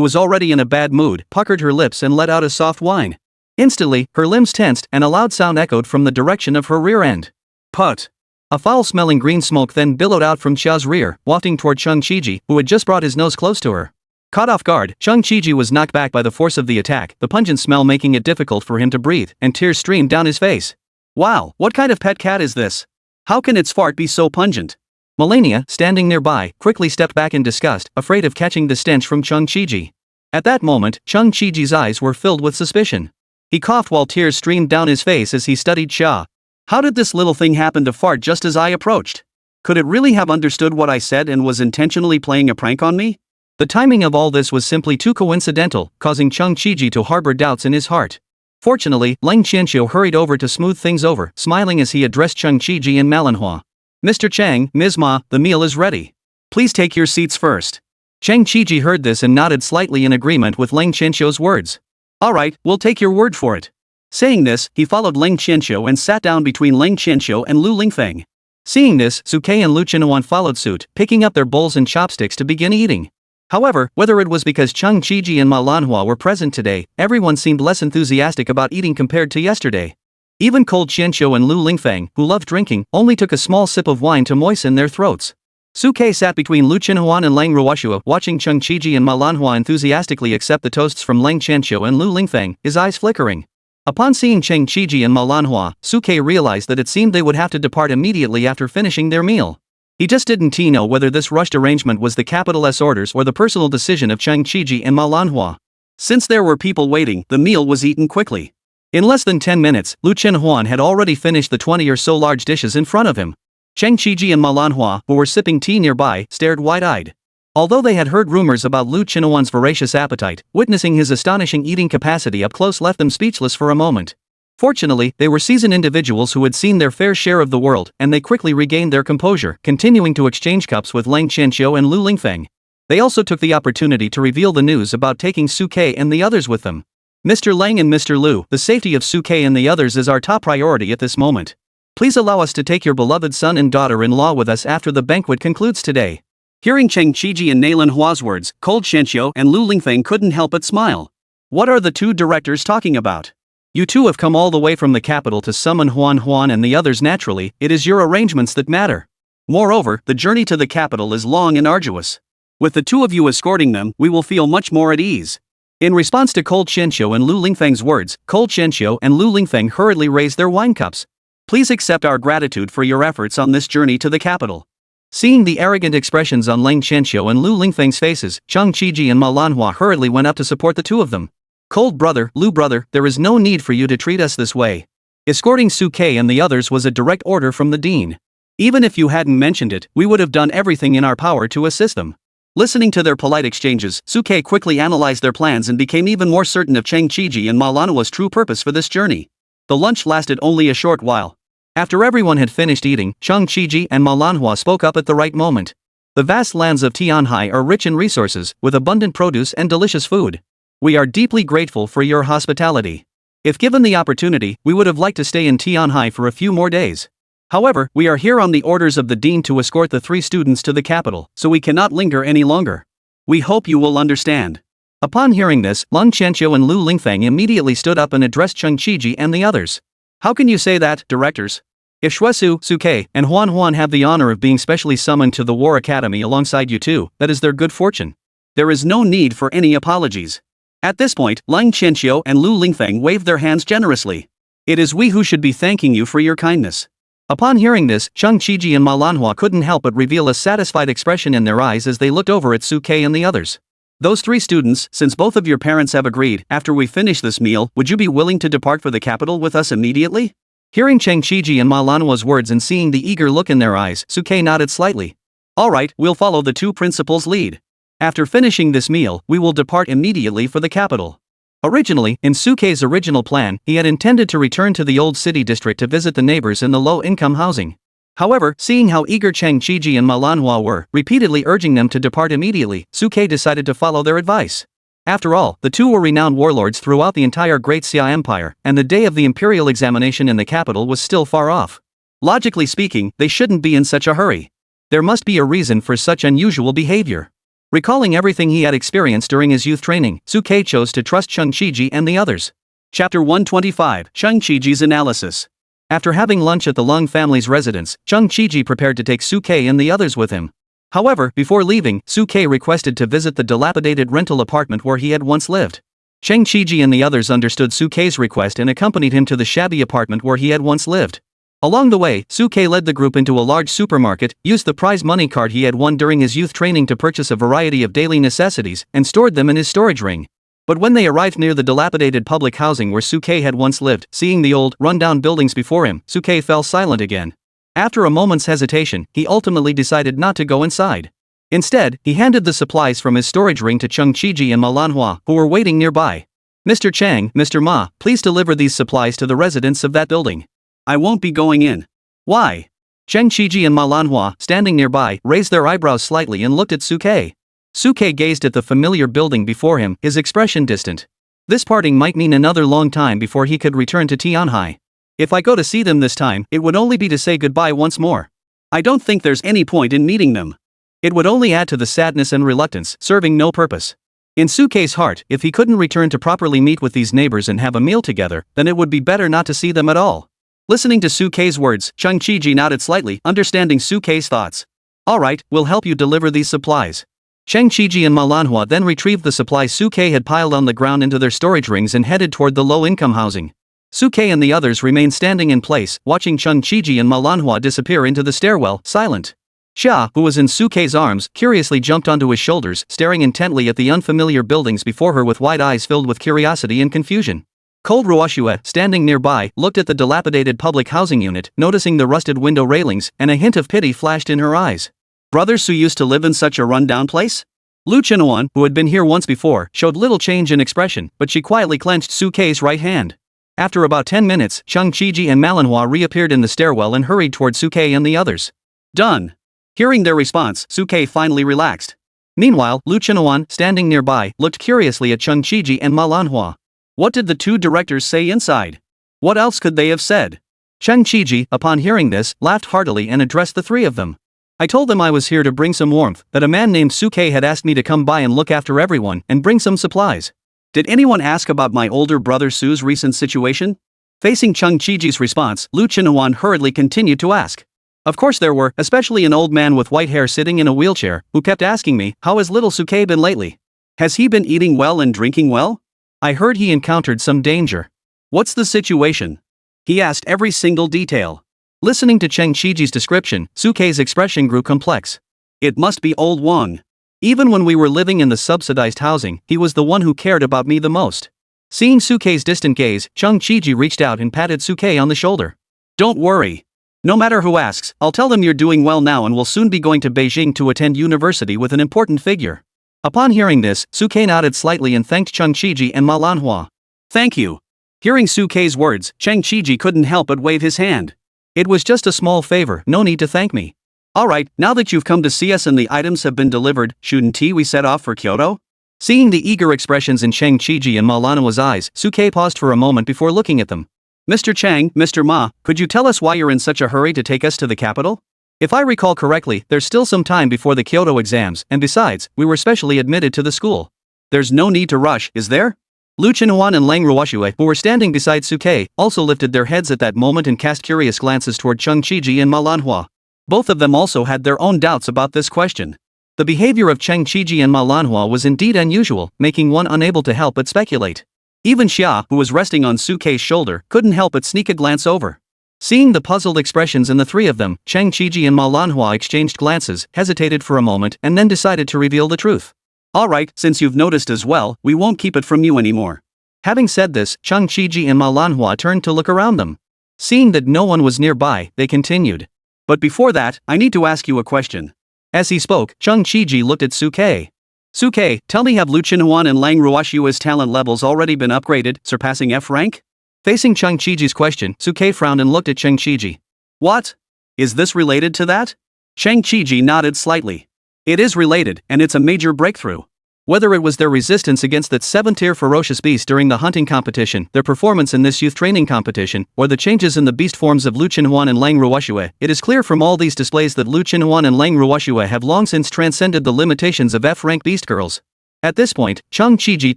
was already in a bad mood, puckered her lips and let out a soft whine. Instantly, her limbs tensed and a loud sound echoed from the direction of her rear end. Put. A foul-smelling green smoke then billowed out from Xia's rear, wafting toward Cheng Qiji, who had just brought his nose close to her. Caught off guard, Cheng Qiji was knocked back by the force of the attack, the pungent smell making it difficult for him to breathe, and tears streamed down his face. Wow, what kind of pet cat is this? How can its fart be so pungent? Melania, standing nearby, quickly stepped back in disgust, afraid of catching the stench from Cheng Qiji. At that moment, Cheng Qiji's eyes were filled with suspicion. He coughed while tears streamed down his face as he studied Xia. How did this little thing happen to fart just as I approached? Could it really have understood what I said and was intentionally playing a prank on me? The timing of all this was simply too coincidental, causing Cheng Qiji to harbor doubts in his heart. Fortunately, Lang Qianxiu hurried over to smooth things over, smiling as he addressed Cheng Qiji and Manhwa. Mr. Cheng, Ms. Ma, the meal is ready. Please take your seats first. Cheng Qiji heard this and nodded slightly in agreement with Lang Qianxiu's words. Alright, we'll take your word for it. Saying this, he followed Lang Qianxiu and sat down between Lang Qianxiu and Lu Lingfeng. Seeing this, Suke and Lu Chenhuan followed suit, picking up their bowls and chopsticks to begin eating. However, whether it was because Cheng Qiji and Manhwa were present today, everyone seemed less enthusiastic about eating compared to yesterday. Even cold Qianxiu and Lu Lingfeng, who loved drinking, only took a small sip of wine to moisten their throats. Suke sat between Lu Chenhuan and Lang Ruoxue, watching Cheng Qiji and Manhwa enthusiastically accept the toasts from Lang Qianxiu and Lu Lingfeng, his eyes flickering. Upon seeing Cheng Qiji and Manhwa, Suke realized that it seemed they would have to depart immediately after finishing their meal. He just didn't know whether this rushed arrangement was the capital S orders or the personal decision of Cheng Qiji and Manhwa. Since there were people waiting, the meal was eaten quickly. In less than 10 minutes, Lu Chenhuan had already finished the 20 or so large dishes in front of him. Cheng Qiji and Manhwa, who were sipping tea nearby, stared wide-eyed. Although they had heard rumors about Lu Chenhuan's voracious appetite, witnessing his astonishing eating capacity up close left them speechless for a moment. Fortunately, they were seasoned individuals who had seen their fair share of the world, and they quickly regained their composure, continuing to exchange cups with Lang Qianxiu and Lu Lingfeng. They also took the opportunity to reveal the news about taking Suke and the others with them. Mr. Lang and Mr. Lu, the safety of Suke and the others is our top priority at this moment. Please allow us to take your beloved son and daughter-in-law with us after the banquet concludes today. Hearing Cheng Qiji and Nailan Hua's words, Cold Shenxiu and Lu Lingfeng couldn't help but smile. What are the two directors talking about? You two have come all the way from the capital to summon Huan and the others naturally, it is your arrangements that matter. Moreover, the journey to the capital is long and arduous. With the two of you escorting them, we will feel much more at ease. In response to Cold Shenxiu and Lu Lingfeng's words, Cold Shenxiu and Lu Lingfeng hurriedly raised their wine cups. Please accept our gratitude for your efforts on this journey to the capital. Seeing the arrogant expressions on Lang Shenxiu and Lu Lingfeng's faces, Cheng Qiji and Ma Lanhua hurriedly went up to support the two of them. Cold brother, Lu brother, there is no need for you to treat us this way. Escorting Suke and the others was a direct order from the dean. Even if you hadn't mentioned it, we would have done everything in our power to assist them. Listening to their polite exchanges, Suke quickly analyzed their plans and became even more certain of Cheng Qiji and Ma Lanhua's true purpose for this journey. The lunch lasted only a short while. After everyone had finished eating, Cheng Qiji and Ma Lanhua spoke up at the right moment. The vast lands of Tianhai are rich in resources, with abundant produce and delicious food. We are deeply grateful for your hospitality. If given the opportunity, we would have liked to stay in Tianhai for a few more days. However, we are here on the orders of the dean to escort the three students to the capital, so we cannot linger any longer. We hope you will understand. Upon hearing this, Lang Qianqiu and Lu Lingfeng immediately stood up and addressed Cheng Qiji and the others. How can you say that, directors? If Shuesu, Suke, and Huan have the honor of being specially summoned to the War Academy alongside you two, that is their good fortune. There is no need for any apologies. At this point, Lang Qianqiu and Lu Lingfeng waved their hands generously. It is we who should be thanking you for your kindness. Upon hearing this, Cheng Qiji and Ma Lanhua couldn't help but reveal a satisfied expression in their eyes as they looked over at Suke and the others. Those three students, since both of your parents have agreed, after we finish this meal, would you be willing to depart for the capital with us immediately? Hearing Cheng Qiji and Ma Lanhua's words and seeing the eager look in their eyes, Suke nodded slightly. Alright, we'll follow the two principals' lead. After finishing this meal, we will depart immediately for the capital. Originally, in Suke's original plan, he had intended to return to the old city district to visit the neighbors in the low-income housing. However, seeing how eager Cheng Qiji and Ma Lanhua were, repeatedly urging them to depart immediately, Suke decided to follow their advice. After all, the two were renowned warlords throughout the entire Great Xia Empire, and the day of the imperial examination in the capital was still far off. Logically speaking, they shouldn't be in such a hurry. There must be a reason for such unusual behavior. Recalling everything he had experienced during his youth training, Suke chose to trust Cheng Qiji and the others. Chapter 125, Cheng Qiji's Analysis. After having lunch at the Lung family's residence, Cheng Qiji prepared to take Suke and the others with him. However, before leaving, Suke requested to visit the dilapidated rental apartment where he had once lived. Cheng Qiji and the others understood Suke's request and accompanied him to the shabby apartment where he had once lived. Along the way, Suke led the group into a large supermarket, used the prize money card he had won during his youth training to purchase a variety of daily necessities, and stored them in his storage ring. But when they arrived near the dilapidated public housing where Suke had once lived, seeing the old, run-down buildings before him, Suke fell silent again. After a moment's hesitation, he ultimately decided not to go inside. Instead, he handed the supplies from his storage ring to Cheng Qiji and Ma Lanhua, who were waiting nearby. Mr. Chang, Mr. Ma, please deliver these supplies to the residents of that building. I won't be going in. Why? Cheng Qiji and Ma Lanhua, standing nearby, raised their eyebrows slightly and looked at Suke. Suke gazed at the familiar building before him, his expression distant. This parting might mean another long time before he could return to Tianhai. If I go to see them this time, it would only be to say goodbye once more. I don't think there's any point in meeting them. It would only add to the sadness and reluctance, serving no purpose. In Suke's heart, if he couldn't return to properly meet with these neighbors and have a meal together, then it would be better not to see them at all. Listening to Suke's words, Cheng Qiji nodded slightly, understanding Suke's thoughts. Alright, we'll help you deliver these supplies. Cheng Qiji and Ma Lanhua then retrieved the supplies Suke had piled on the ground into their storage rings and headed toward the low-income housing. Suke and the others remained standing in place, watching Cheng Qiji and Ma Lanhua disappear into the stairwell, silent. Xia, who was in Suke's arms, curiously jumped onto his shoulders, staring intently at the unfamiliar buildings before her with wide eyes filled with curiosity and confusion. Cold Ruoxue, standing nearby, looked at the dilapidated public housing unit, noticing the rusted window railings, and a hint of pity flashed in her eyes. Brothers who used to live in such a run-down place? Lu Qinuan, who had been here once before, showed little change in expression, but she quietly clenched Suke's right hand. After about 10 minutes, Cheng Qiji and Ma Lanhua reappeared in the stairwell and hurried toward Suke and the others. Done. Hearing their response, Suke finally relaxed. Meanwhile, Lu Chenhuan, standing nearby, looked curiously at Chung Chiji and Manhwa. What did the two directors say inside? What else could they have said? Chung Chiji, upon hearing this, laughed heartily and addressed the three of them. I told them I was here to bring some warmth, that a man named Suke had asked me to come by and look after everyone and bring some supplies. Did anyone ask about my older brother Su's recent situation? Facing Chung Chiji's response, Lu Chenhuan hurriedly continued to ask. Of course there were, especially an old man with white hair sitting in a wheelchair, who kept asking me, how has little Suke been lately? Has he been eating well and drinking well? I heard he encountered some danger. What's the situation? He asked every single detail. Listening to Chung Chiji's description, Suke's expression grew complex. It must be old Wang. Even when we were living in the subsidized housing, he was the one who cared about me the most. Seeing Suke's distant gaze, Chung Chiji reached out and patted Suke on the shoulder. Don't worry. No matter who asks, I'll tell them you're doing well now and will soon be going to Beijing to attend university with an important figure. Upon hearing this, Suke nodded slightly and thanked Chung Chiji and Manhwa. Thank you. Hearing Suke's words, Chung Chiji couldn't help but wave his hand. It was just a small favor, no need to thank me. Alright, now that you've come to see us and the items have been delivered, shouldn't we set off for Kyoto? Seeing the eager expressions in Chung Chiji and Manhwa's eyes, Suke paused for a moment before looking at them. Mr. Chang, Mr. Ma, could you tell us why you're in such a hurry to take us to the capital? If I recall correctly, there's still some time before the Kyoto exams, and besides, we were specially admitted to the school. There's no need to rush, is there? Lu Chenhuan and Lang Ruoxue, who were standing beside Suke, also lifted their heads at that moment and cast curious glances toward Chung Chiji and Manhwa. Both of them also had their own doubts about this question. The behavior of Chung Chiji and Manhwa was indeed unusual, making one unable to help but speculate. Even Xia, who was resting on Suke's shoulder, couldn't help but sneak a glance over. Seeing the puzzled expressions in the three of them, Chung Chiji and Manhwa exchanged glances, hesitated for a moment, and then decided to reveal the truth. Alright, since you've noticed as well, we won't keep it from you anymore. Having said this, Chung Chiji and Manhwa turned to look around them. Seeing that no one was nearby, they continued. But before that, I need to ask you a question. As he spoke, Chung Chiji looked at Suke. Suke, tell me, have Lu Chenhuan and Lang Ruoxue's talent levels already been upgraded, surpassing F rank? Facing Chung Chiji's question, Suke frowned and looked at Chung Chiji. What? Is this related to that? Chung Chiji nodded slightly. It is related, and it's a major breakthrough. Whether it was their resistance against that 7th-tier ferocious beast during the hunting competition, their performance in this youth training competition, or the changes in the beast forms of Lu Chenhuan and Lang Ruoxue, it is clear from all these displays that Lu Chenhuan and Lang Ruoxue have long since transcended the limitations of F-rank beast girls. At this point, Chung Chiji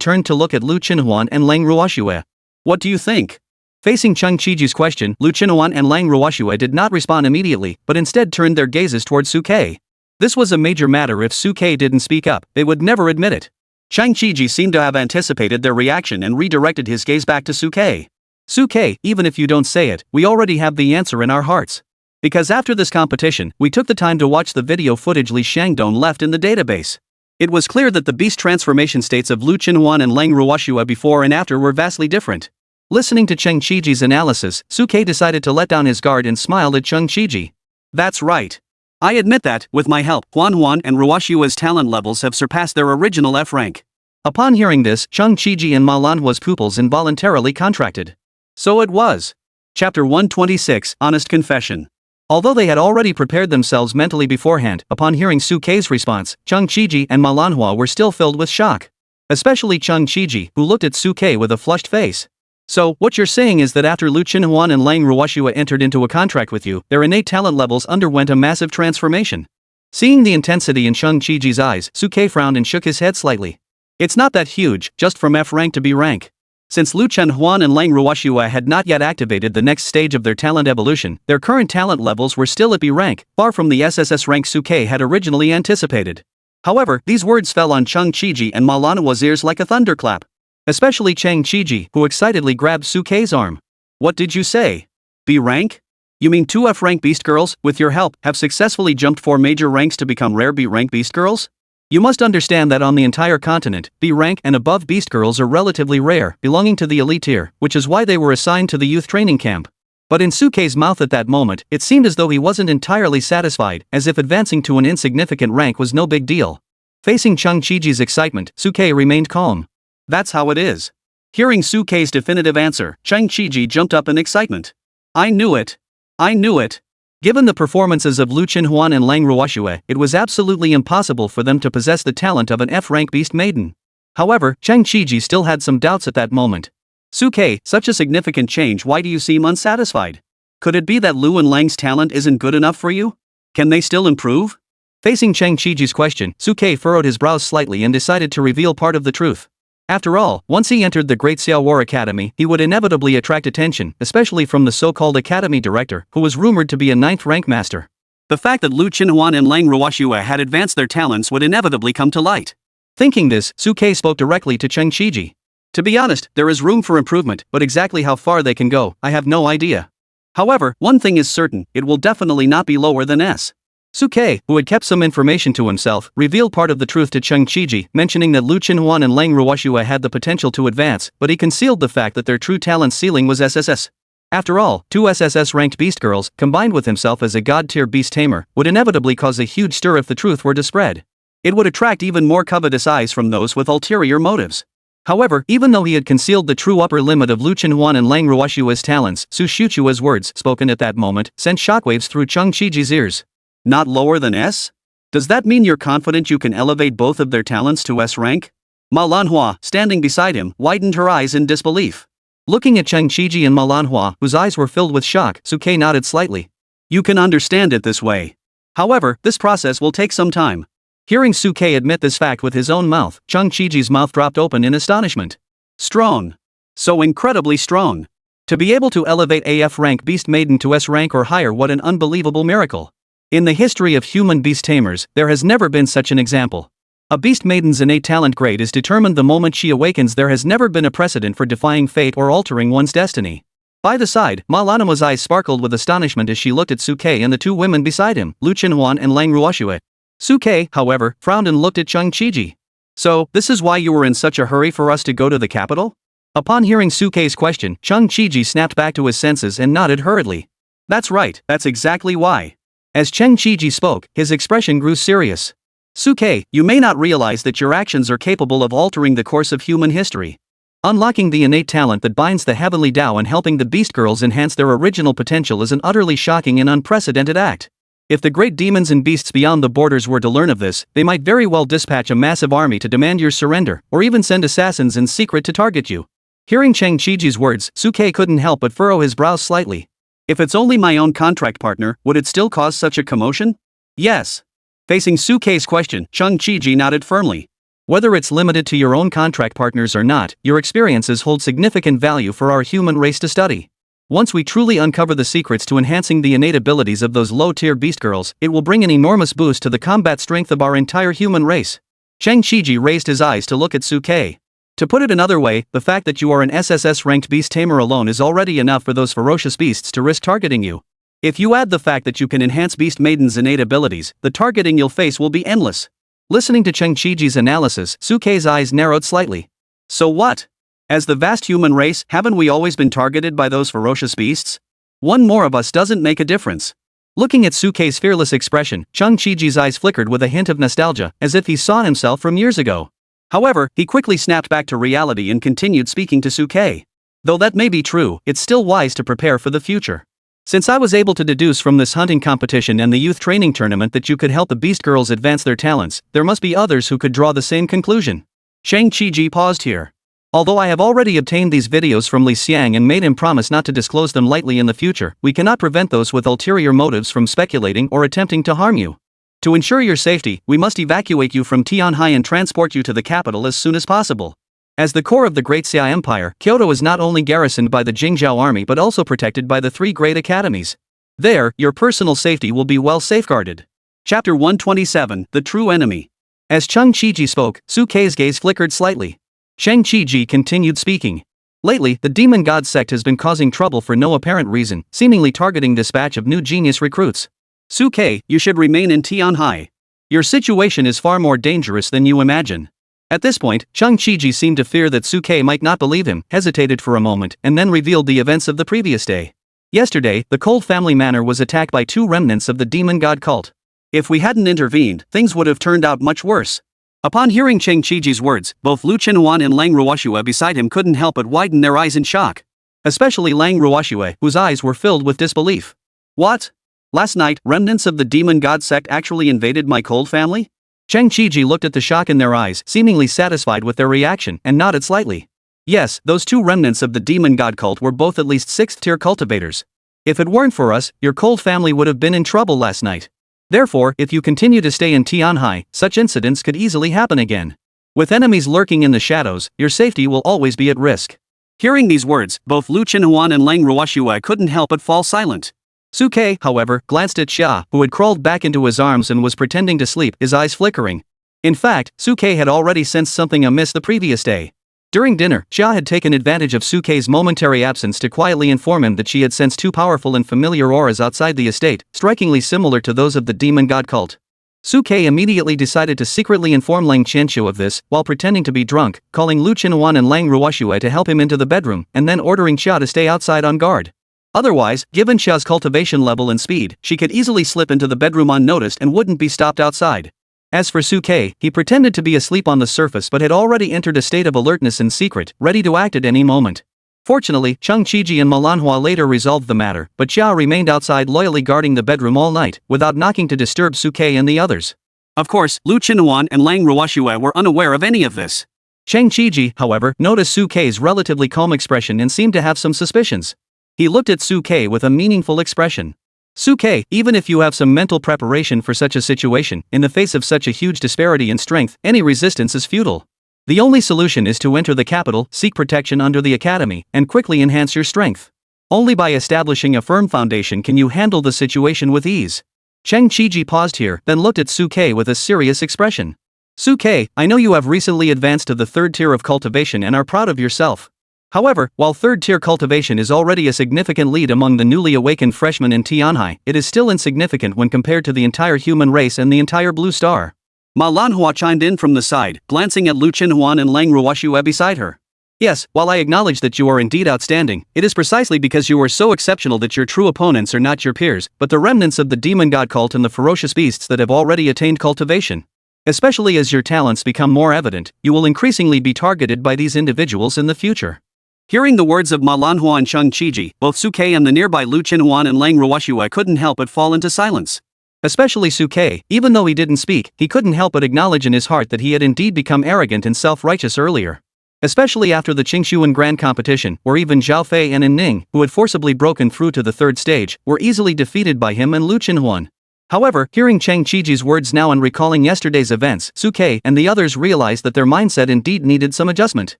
turned to look at Lu Chenhuan and Lang Ruoxue. What do you think? Facing Chung Chiji's question, Lu Chenhuan and Lang Ruoxue did not respond immediately, but instead turned their gazes towards Suke. This was a major matter. If Suke didn't speak up, they would never admit it. Chung Chiji seemed to have anticipated their reaction and redirected his gaze back to Suke. Suke, even if you don't say it, we already have the answer in our hearts. Because after this competition, we took the time to watch the video footage Li Shangdong left in the database. It was clear that the beast transformation states of Lu Chenhuan and Lang Ruoxue before and after were vastly different. Listening to Chung Chiji's analysis, Suke decided to let down his guard and smiled at Chung Chiji. That's right. I admit that, with my help, Huan and Ruoxue's talent levels have surpassed their original F rank. Upon hearing this, Chung Chiji and Manhwa's pupils involuntarily contracted. So it was. Chapter 126, Honest Confession. Although they had already prepared themselves mentally beforehand, upon hearing Suke's response, Chung Chiji and Manhwa were still filled with shock. Especially Chung Chiji, who looked at Suke with a flushed face. So, what you're saying is that after Lu Chenhuan and Lang Ruoxue entered into a contract with you, their innate talent levels underwent a massive transformation. Seeing the intensity in Chung Chiji's eyes, Suke frowned and shook his head slightly. It's not that huge, just from F rank to B rank. Since Lu Chenhuan and Lang Ruoxue had not yet activated the next stage of their talent evolution, their current talent levels were still at B rank, far from the SSS rank Suke had originally anticipated. However, these words fell on Chung Chiji and Manhwa's ears like a thunderclap. Especially Chung Chiji, who excitedly grabbed Suke's arm. What did you say? B rank? You mean 2 F rank beast girls, with your help, have successfully jumped 4 major ranks to become rare B rank beast girls? You must understand that on the entire continent, B rank and above beast girls are relatively rare, belonging to the elite tier, which is why they were assigned to the youth training camp. But in Suke's mouth at that moment, it seemed as though he wasn't entirely satisfied, as if advancing to an insignificant rank was no big deal. Facing Chung Chiji's excitement, Suke remained calm. That's how it is. Hearing Suke's definitive answer, Chung Chiji jumped up in excitement. I knew it. I knew it. Given the performances of Lu Qinhuan and Lang Ruoxue, it was absolutely impossible for them to possess the talent of an F-rank beast maiden. However, Cheng Qiji still had some doubts at that moment. Suke, such a significant change, why do you seem unsatisfied? Could it be that Lu and Lang's talent isn't good enough for you? Can they still improve? Facing Cheng Qiji's question, Suke furrowed his brows slightly and decided to reveal part of the truth. After all, once he entered the Great Xiao War Academy, he would inevitably attract attention, especially from the so-called academy director, who was rumored to be a 9th rank master. The fact that Lu Qinhuan and Lang Ruoxue had advanced their talents would inevitably come to light. Thinking this, Suke spoke directly to Cheng Qiji. To be honest, there is room for improvement, but exactly how far they can go, I have no idea. However, one thing is certain, it will definitely not be lower than S. Suke, who had kept some information to himself, revealed part of the truth to Cheng Qiji, mentioning that Lu Qinhuan and Lang Ruoxue had the potential to advance, but he concealed the fact that their true talent ceiling was SSS. After all, 2 SSS-ranked beast girls, combined with himself as a god-tier beast tamer, would inevitably cause a huge stir if the truth were to spread. It would attract even more covetous eyes from those with ulterior motives. However, even though he had concealed the true upper limit of Lu Qinhuan and Lang Ruoxue's talents, Su Xiuqua's words, spoken at that moment, sent shockwaves through Cheng Qiji's ears. Not lower than S? Does that mean you're confident you can elevate both of their talents to S rank? Manhwa, standing beside him, widened her eyes in disbelief. Looking at Cheng Qiji and Manhwa, whose eyes were filled with shock, Suke nodded slightly. You can understand it this way. However, this process will take some time. Hearing Suke admit this fact with his own mouth, Cheng Qiji's mouth dropped open in astonishment. Strong. So incredibly strong. To be able to elevate a F-rank beast maiden to S rank or higher, what an unbelievable miracle. In the history of human beast tamers, there has never been such an example. A beast maiden's innate talent grade is determined the moment she awakens. There has never been a precedent for defying fate or altering one's destiny. By the side, Manhwa's eyes sparkled with astonishment as she looked at Suke and the 2 women beside him, Lu Qinhuan and Lang Ruoxue. Suke, however, frowned and looked at Cheng Qiji. So, this is why you were in such a hurry for us to go to the capital? Upon hearing Suke's question, Cheng Qiji snapped back to his senses and nodded hurriedly. That's right, that's exactly why. As Cheng Qiji spoke, his expression grew serious. Suke, you may not realize that your actions are capable of altering the course of human history. Unlocking the innate talent that binds the heavenly Tao and helping the beast girls enhance their original potential is an utterly shocking and unprecedented act. If the great demons and beasts beyond the borders were to learn of this, they might very well dispatch a massive army to demand your surrender, or even send assassins in secret to target you. Hearing Cheng Qiji's words, Suke couldn't help but furrow his brows slightly. If it's only my own contract partner, would it still cause such a commotion? Yes. Facing Suke's question, Cheng Qiji nodded firmly. Whether it's limited to your own contract partners or not, your experiences hold significant value for our human race to study. Once we truly uncover the secrets to enhancing the innate abilities of those low-tier beast girls, it will bring an enormous boost to the combat strength of our entire human race. Cheng Qiji raised his eyes to look at Suke. To put it another way, the fact that you are an SSS-ranked beast tamer alone is already enough for those ferocious beasts to risk targeting you. If you add the fact that you can enhance beast maiden's innate abilities, the targeting you'll face will be endless. Listening to Cheng Qiji's analysis, Suke's eyes narrowed slightly. So what? As the vast human race, haven't we always been targeted by those ferocious beasts? One more of us doesn't make a difference. Looking at Suke's fearless expression, Cheng Qiji's eyes flickered with a hint of nostalgia, as if he saw himself from years ago. However, he quickly snapped back to reality and continued speaking to Suke. Though that may be true, it's still wise to prepare for the future. Since I was able to deduce from this hunting competition and the youth training tournament that you could help the beast girls advance their talents, there must be others who could draw the same conclusion. Cheng Qiji paused here. Although I have already obtained these videos from Li Xiang and made him promise not to disclose them lightly in the future, we cannot prevent those with ulterior motives from speculating or attempting to harm you. To ensure your safety, we must evacuate you from Tianhai and transport you to the capital as soon as possible. As the core of the Great Xia Empire, Kyoto is not only garrisoned by the Jingzhou army but also protected by the 3 great academies. There, your personal safety will be well safeguarded. Chapter 127, The True Enemy. As Cheng Qiji spoke, Suke's gaze flickered slightly. Cheng Qiji continued speaking. Lately, the demon god sect has been causing trouble for no apparent reason, seemingly targeting this batch of new genius recruits. Suke, you should remain in Tianhai. Your situation is far more dangerous than you imagine. At this point, Cheng Qiji seemed to fear that Suke might not believe him, hesitated for a moment, and then revealed the events of the previous day. Yesterday, the Cold family manor was attacked by 2 remnants of the demon god cult. If we hadn't intervened, things would have turned out much worse. Upon hearing Cheng Qiji's words, both Lu Qinhuan and Lang Ruoxue beside him couldn't help but widen their eyes in shock. Especially Lang Ruoxue, whose eyes were filled with disbelief. What? Last night, remnants of the demon god sect actually invaded my cold family? Cheng Qiji looked at the shock in their eyes, seemingly satisfied with their reaction, and nodded slightly. Yes, those two remnants of the demon god cult were both at least 6th tier cultivators. If it weren't for us, your cold family would have been in trouble last night. Therefore, if you continue to stay in Tianhai, such incidents could easily happen again. With enemies lurking in the shadows, your safety will always be at risk. Hearing these words, both Lu Qinhuan and Lang Ruoxue couldn't help but fall silent. Suke, however, glanced at Xia, who had crawled back into his arms and was pretending to sleep, his eyes flickering. In fact, Suke had already sensed something amiss the previous day. During dinner, Xia had taken advantage of Suke's momentary absence to quietly inform him that she had sensed two powerful and familiar auras outside the estate, strikingly similar to those of the demon god cult. Suke immediately decided to secretly inform Lang Qianqiu of this, while pretending to be drunk, calling Lu Qinhuan and Lang Ruoxue to help him into the bedroom, and then ordering Xia to stay outside on guard. Otherwise, given Xia's cultivation level and speed, she could easily slip into the bedroom unnoticed and wouldn't be stopped outside. As for Suke, he pretended to be asleep on the surface but had already entered a state of alertness in secret, ready to act at any moment. Fortunately, Cheng Qiji and Manhwa later resolved the matter, but Xia remained outside loyally guarding the bedroom all night, without knocking to disturb Suke and the others. Of course, Lu Qinhuan and Lang Ruoxue were unaware of any of this. Cheng Qiji, however, noticed Suke's relatively calm expression and seemed to have some suspicions. He looked at Suke with a meaningful expression. Suke, even if you have some mental preparation for such a situation, in the face of such a huge disparity in strength, any resistance is futile. The only solution is to enter the capital, seek protection under the academy, and quickly enhance your strength. Only by establishing a firm foundation can you handle the situation with ease. Cheng Qiji paused here, then looked at Suke with a serious expression. Suke, I know you have recently advanced to the 3rd tier of cultivation and are proud of yourself. However, while 3rd tier cultivation is already a significant lead among the newly awakened freshmen in Tianhai, it is still insignificant when compared to the entire human race and the entire Blue Star. Manhwa chimed in from the side, glancing at Lu Qinhuan and Lang Ruoxue beside her. Yes, while I acknowledge that you are indeed outstanding, it is precisely because you are so exceptional that your true opponents are not your peers, but the remnants of the demon god cult and the ferocious beasts that have already attained cultivation. Especially as your talents become more evident, you will increasingly be targeted by these individuals in the future. Hearing the words of Manhwa and Cheng Qiji, both Suke and the nearby Lu Qinhuan and Lang Ruoxue couldn't help but fall into silence. Especially Suke, even though he didn't speak, he couldn't help but acknowledge in his heart that he had indeed become arrogant and self-righteous earlier. Especially after the Qingshuan Grand Competition, where even Zhao Fei and Ning, who had forcibly broken through to the 3rd stage, were easily defeated by him and Lu Qinhuan. However, hearing Cheng Qiji's words now and recalling yesterday's events, Suke and the others realized that their mindset indeed needed some adjustment.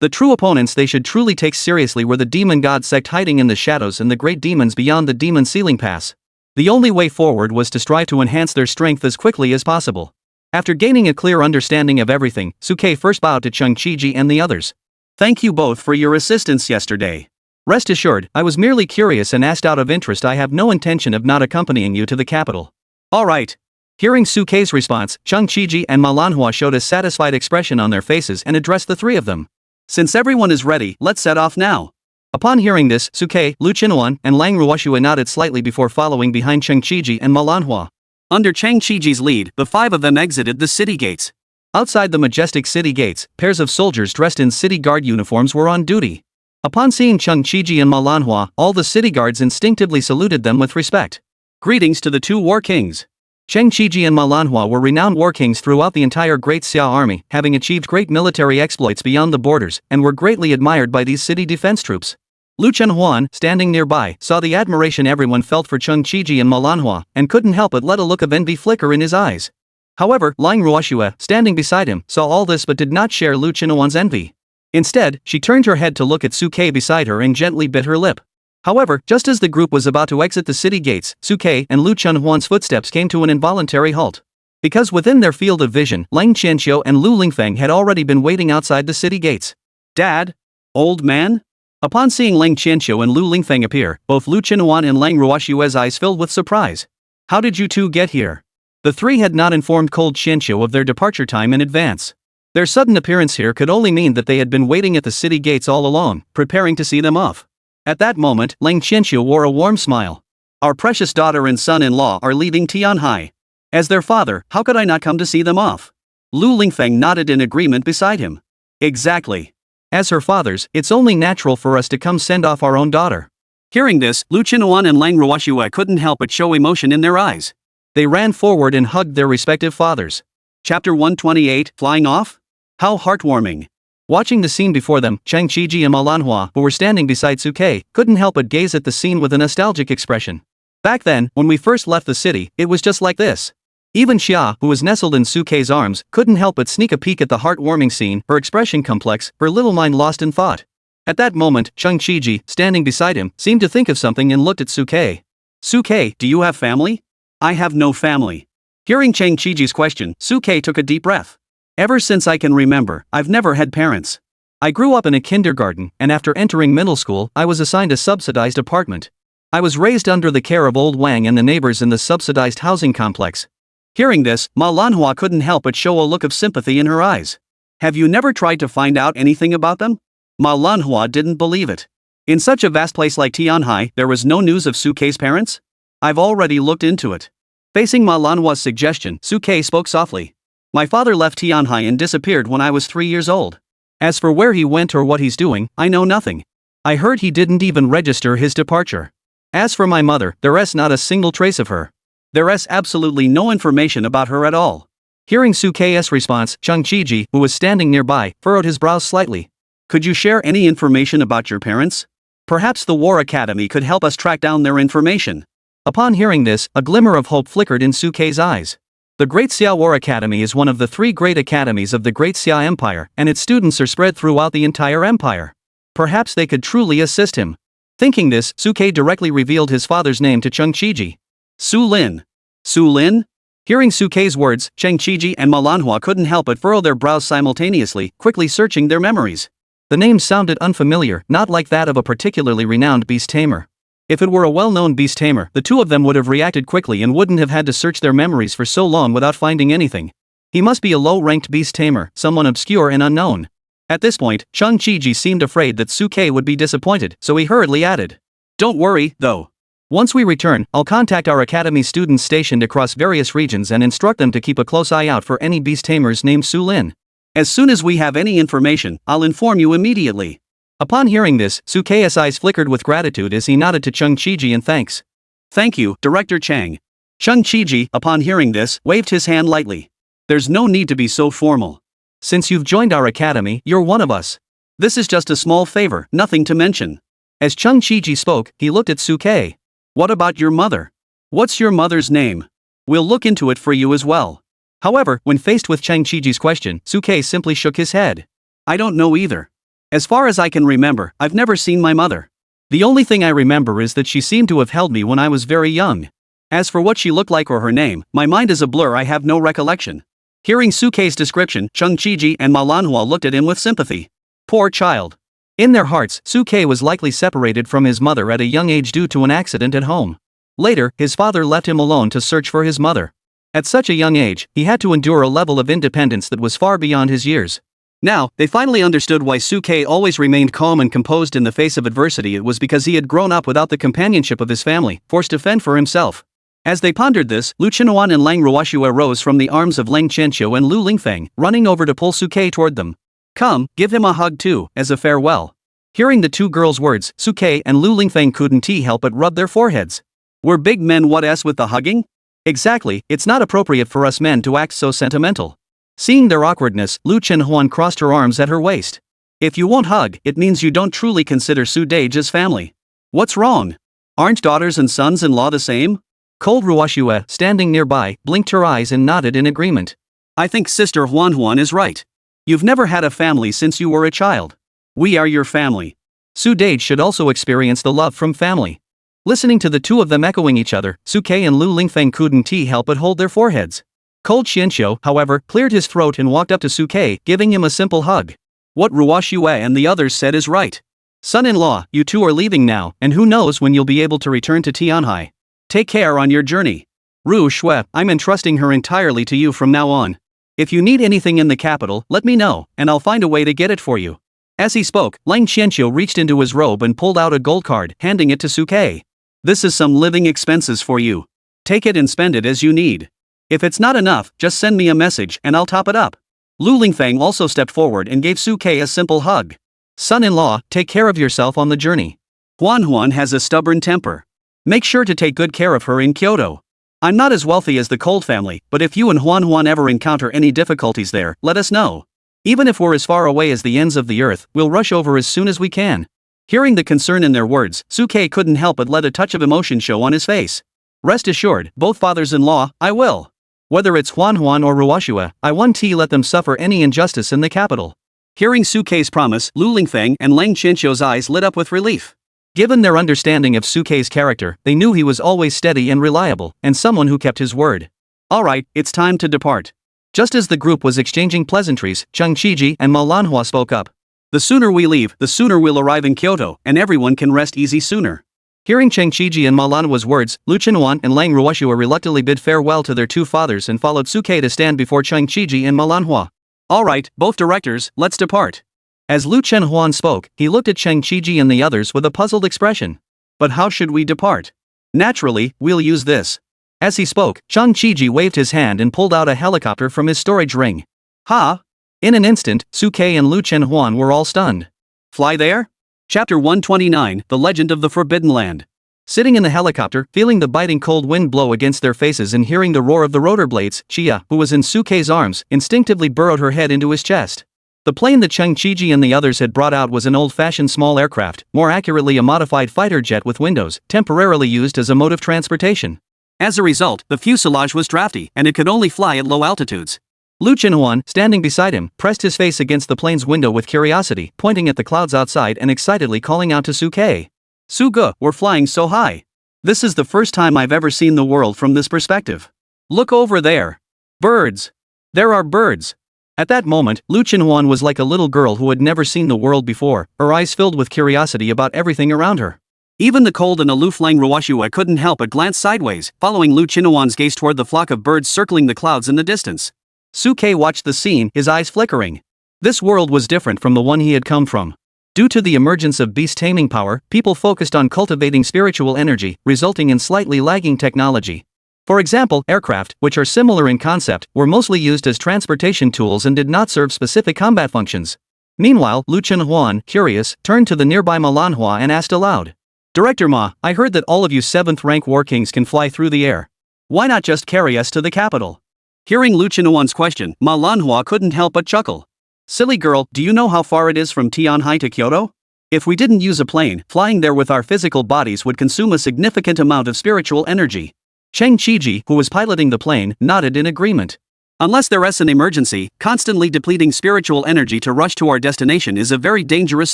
The true opponents they should truly take seriously were the demon god sect hiding in the shadows and the great demons beyond the demon ceiling pass. The only way forward was to strive to enhance their strength as quickly as possible. After gaining a clear understanding of everything, Suke first bowed to Cheng Qiji and the others. Thank you both for your assistance yesterday. Rest assured, I was merely curious and asked out of interest. I have no intention of not accompanying you to the capital. Alright. Hearing Suke's response, Cheng Qiji and Manhwa showed a satisfied expression on their faces and addressed the three of them. Since everyone is ready, let's set off now. Upon hearing this, Suke, Lu Qinhuan, and Lang Ruoxue nodded slightly before following behind Cheng Qiji and Manhwa. Under Cheng Qiji's lead, the 5 of them exited the city gates. Outside the majestic city gates, pairs of soldiers dressed in city guard uniforms were on duty. Upon seeing Cheng Qiji and Manhwa, all the city guards instinctively saluted them with respect. Greetings to the 2 war kings. Cheng Qiji and Manhwa were renowned war kings throughout the entire Great Xia army, having achieved great military exploits beyond the borders, and were greatly admired by these city defense troops. Lu Qinhuan, standing nearby, saw the admiration everyone felt for Cheng Qiji and Manhwa, and couldn't help but let a look of envy flicker in his eyes. However, Lang Ruoxue, standing beside him, saw all this but did not share Lu Qinhuan's envy. Instead, she turned her head to look at Suke beside her and gently bit her lip. However, just as the group was about to exit the city gates, Suke and Lu Qinhuan's footsteps came to an involuntary halt. Because within their field of vision, Lang Qianqiu and Lu Lingfeng had already been waiting outside the city gates. Dad? Old man? Upon seeing Lang Qianqiu and Lu Lingfeng appear, both Lu Qinhuan and Lang Ruoxue's eyes filled with surprise. How did you two get here? The three had not informed Cold Qianqiu of their departure time in advance. Their sudden appearance here could only mean that they had been waiting at the city gates all along, preparing to see them off. At that moment, Lang Qianqiu wore a warm smile. Our precious daughter and son-in-law are leaving Tianhai. As their father, how could I not come to see them off? Lu Lingfeng nodded in agreement beside him. Exactly. As her fathers, it's only natural for us to come send off our own daughter. Hearing this, Lu Qinhuan and Lang Ruoxue couldn't help but show emotion in their eyes. They ran forward and hugged their respective fathers. Chapter 128, Flying Off? How heartwarming. Watching the scene before them, Chang Qiji and Manhwa, who were standing beside Suke, couldn't help but gaze at the scene with a nostalgic expression. Back then, when we first left the city, it was just like this. Even Xia, who was nestled in Suke's arms, couldn't help but sneak a peek at the heartwarming scene, her expression complex, her little mind lost in thought. At that moment, Chang Qiji, standing beside him, seemed to think of something and looked at Suke. Suke, do you have family? I have no family. Hearing Chang Qiji's question, Suke took a deep breath. Ever since I can remember, I've never had parents. I grew up in a kindergarten, and after entering middle school, I was assigned a subsidized apartment. I was raised under the care of old Wang and the neighbors in the subsidized housing complex. Hearing this, Ma Lanhua couldn't help but show a look of sympathy in her eyes. Have you never tried to find out anything about them? Ma Lanhua didn't believe it. In such a vast place like Tianhai, there was no news of Suke's parents? I've already looked into it. Facing Ma Lanhua's suggestion, Suke spoke softly. My father left Tianhai and disappeared when I was 3 years old. As for where he went or what he's doing, I know nothing. I heard he didn't even register his departure. As for my mother, there's not a single trace of her. There's absolutely no information about her at all. Hearing Suke's response, Chang Qiji, who was standing nearby, furrowed his brows slightly. Could you share any information about your parents? Perhaps the War Academy could help us track down their information. Upon hearing this, a glimmer of hope flickered in Suke's eyes. The Great Xia War Academy is one of the 3 great academies of the Great Xia Empire, and its students are spread throughout the entire empire. Perhaps they could truly assist him. Thinking this, Suke directly revealed his father's name to Chang Qiji. Su Lin. Su Lin? Hearing Suke's words, Chang Qiji and Ma Lanhua couldn't help but furrow their brows simultaneously, quickly searching their memories. The name sounded unfamiliar, not like that of a particularly renowned beast tamer. If it were a well-known beast tamer, the two of them would have reacted quickly and wouldn't have had to search their memories for so long without finding anything. He must be a low-ranked beast tamer, someone obscure and unknown. At this point, Chang Qiji seemed afraid that Suke would be disappointed, so he hurriedly added. Don't worry, though. Once we return, I'll contact our academy students stationed across various regions and instruct them to keep a close eye out for any beast tamers named Su Lin. As soon as we have any information, I'll inform you immediately. Upon hearing this, Suke's eyes flickered with gratitude as he nodded to Chang Qiji in thanks. Thank you, Director Chang. Chang Qiji, upon hearing this, waved his hand lightly. There's no need to be so formal. Since you've joined our academy, you're one of us. This is just a small favor, nothing to mention. As Chang Qiji spoke, he looked at Suke. What about your mother? What's your mother's name? We'll look into it for you as well. However, when faced with Chang Qiji's question, Suke simply shook his head. I don't know either. As far as I can remember, I've never seen my mother. The only thing I remember is that she seemed to have held me when I was very young. As for what she looked like or her name, my mind is a blur, I have no recollection. Hearing Suke's description, Chang Qiji and Ma Lanhua looked at him with sympathy. Poor child. In their hearts, Suke was likely separated from his mother at a young age due to an accident at home. Later, his father left him alone to search for his mother. At such a young age, he had to endure a level of independence that was far beyond his years. Now, they finally understood why Suke always remained calm and composed in the face of adversity. It was because he had grown up without the companionship of his family, forced to fend for himself. As they pondered this, Lu Qinhuan and Lang Ruoxue rose from the arms of Lang Qianqiu and Lu Lingfeng, running over to pull Suke toward them. Come, give him a hug too, as a farewell. Hearing the two girls' words, Suke and Lu Lingfeng couldn't help but rub their foreheads. We're big men, what's with the hugging? Exactly, it's not appropriate for us men to act so sentimental. Seeing their awkwardness, Lu Qinhuan crossed her arms at her waist. If you won't hug, it means you don't truly consider Su Dage as family. What's wrong? Aren't daughters and sons-in-law the same? Cold Ruoxue, standing nearby, blinked her eyes and nodded in agreement. I think Sister Huan is right. You've never had a family since you were a child. We are your family. Su Dage should also experience the love from family. Listening to the two of them echoing each other, Suke and Lu Lingfeng couldn't help but hold their foreheads. Cold Qianqiu, however, cleared his throat and walked up to Suke, giving him a simple hug. What Ruoxue and the others said is right. Son-in-law, you two are leaving now, and who knows when you'll be able to return to Tianhai. Take care on your journey. Ru Shui, I'm entrusting her entirely to you from now on. If you need anything in the capital, let me know, and I'll find a way to get it for you. As he spoke, Lang Qianqiu reached into his robe and pulled out a gold card, handing it to Suke. This is some living expenses for you. Take it and spend it as you need. If it's not enough, just send me a message and I'll top it up. Lu Lingfeng also stepped forward and gave Suke a simple hug. Son-in-law, take care of yourself on the journey. Huan has a stubborn temper. Make sure to take good care of her in Kyoto. I'm not as wealthy as the Cold family, but if you and Huan ever encounter any difficulties there, let us know. Even if we're as far away as the ends of the earth, we'll rush over as soon as we can. Hearing the concern in their words, Suke couldn't help but let a touch of emotion show on his face. Rest assured, both fathers-in-law, I will. Whether it's Huan or Ruoshua, I won't let them suffer any injustice in the capital. Hearing Suke's promise, Lu Lingfeng and Lang Chenxiu's eyes lit up with relief. Given their understanding of Suke's character, they knew he was always steady and reliable, and someone who kept his word. Alright, it's time to depart. Just as the group was exchanging pleasantries, Cheng Chiji and Manhwa spoke up. The sooner we leave, the sooner we'll arrive in Kyoto, and everyone can rest easy sooner. Hearing Cheng Chiji and Manhwa's words, Lu Chenhuan and Lang Ruoshua reluctantly bid farewell to their two fathers and followed Suke to stand before Cheng Chiji and Manhwa. Alright, both directors, let's depart. As Lu Chenhuan spoke, he looked at Cheng Chiji and the others with a puzzled expression. But how should we depart? Naturally, we'll use this. As he spoke, Cheng Chiji waved his hand and pulled out a helicopter from his storage ring. Ha! In an instant, Suke and Lu Chenhuan were all stunned. Fly there? Chapter 129, The Legend of the Forbidden Land. Sitting in the helicopter, feeling the biting cold wind blow against their faces and hearing the roar of the rotor blades, Chia, who was in Suke's arms, instinctively burrowed her head into his chest. The plane that Cheng Chiji and the others had brought out was an old-fashioned small aircraft, more accurately a modified fighter jet with windows, temporarily used as a mode of transportation. As a result, the fuselage was drafty, and it could only fly at low altitudes. Lu Chenhuan, standing beside him, pressed his face against the plane's window with curiosity, pointing at the clouds outside and excitedly calling out to Suke. Suge, we're flying so high. This is the first time I've ever seen the world from this perspective. Look over there. Birds. There are birds. At that moment, Lu Chenhuan was like a little girl who had never seen the world before, her eyes filled with curiosity about everything around her. Even the cold and aloof Lang Ruoshua couldn't help but glance sideways, following Lu Chenhuan's gaze toward the flock of birds circling the clouds in the distance. Suke watched the scene, his eyes flickering. This world was different from the one he had come from. Due to the emergence of beast taming power, people focused on cultivating spiritual energy, resulting in slightly lagging technology. For example, aircraft, which are similar in concept, were mostly used as transportation tools and did not serve specific combat functions. Meanwhile, Lu Chenhuan, curious, turned to the nearby Manhwa and asked aloud. Director Ma, I heard that all of you 7th rank war kings can fly through the air. Why not just carry us to the capital? Hearing Lu Chenhuan's question, Manhwa couldn't help but chuckle. Silly girl, do you know how far it is from Tianhai to Kyoto? If we didn't use a plane, flying there with our physical bodies would consume a significant amount of spiritual energy. Cheng Chiji, who was piloting the plane, nodded in agreement. Unless there's an emergency, constantly depleting spiritual energy to rush to our destination is a very dangerous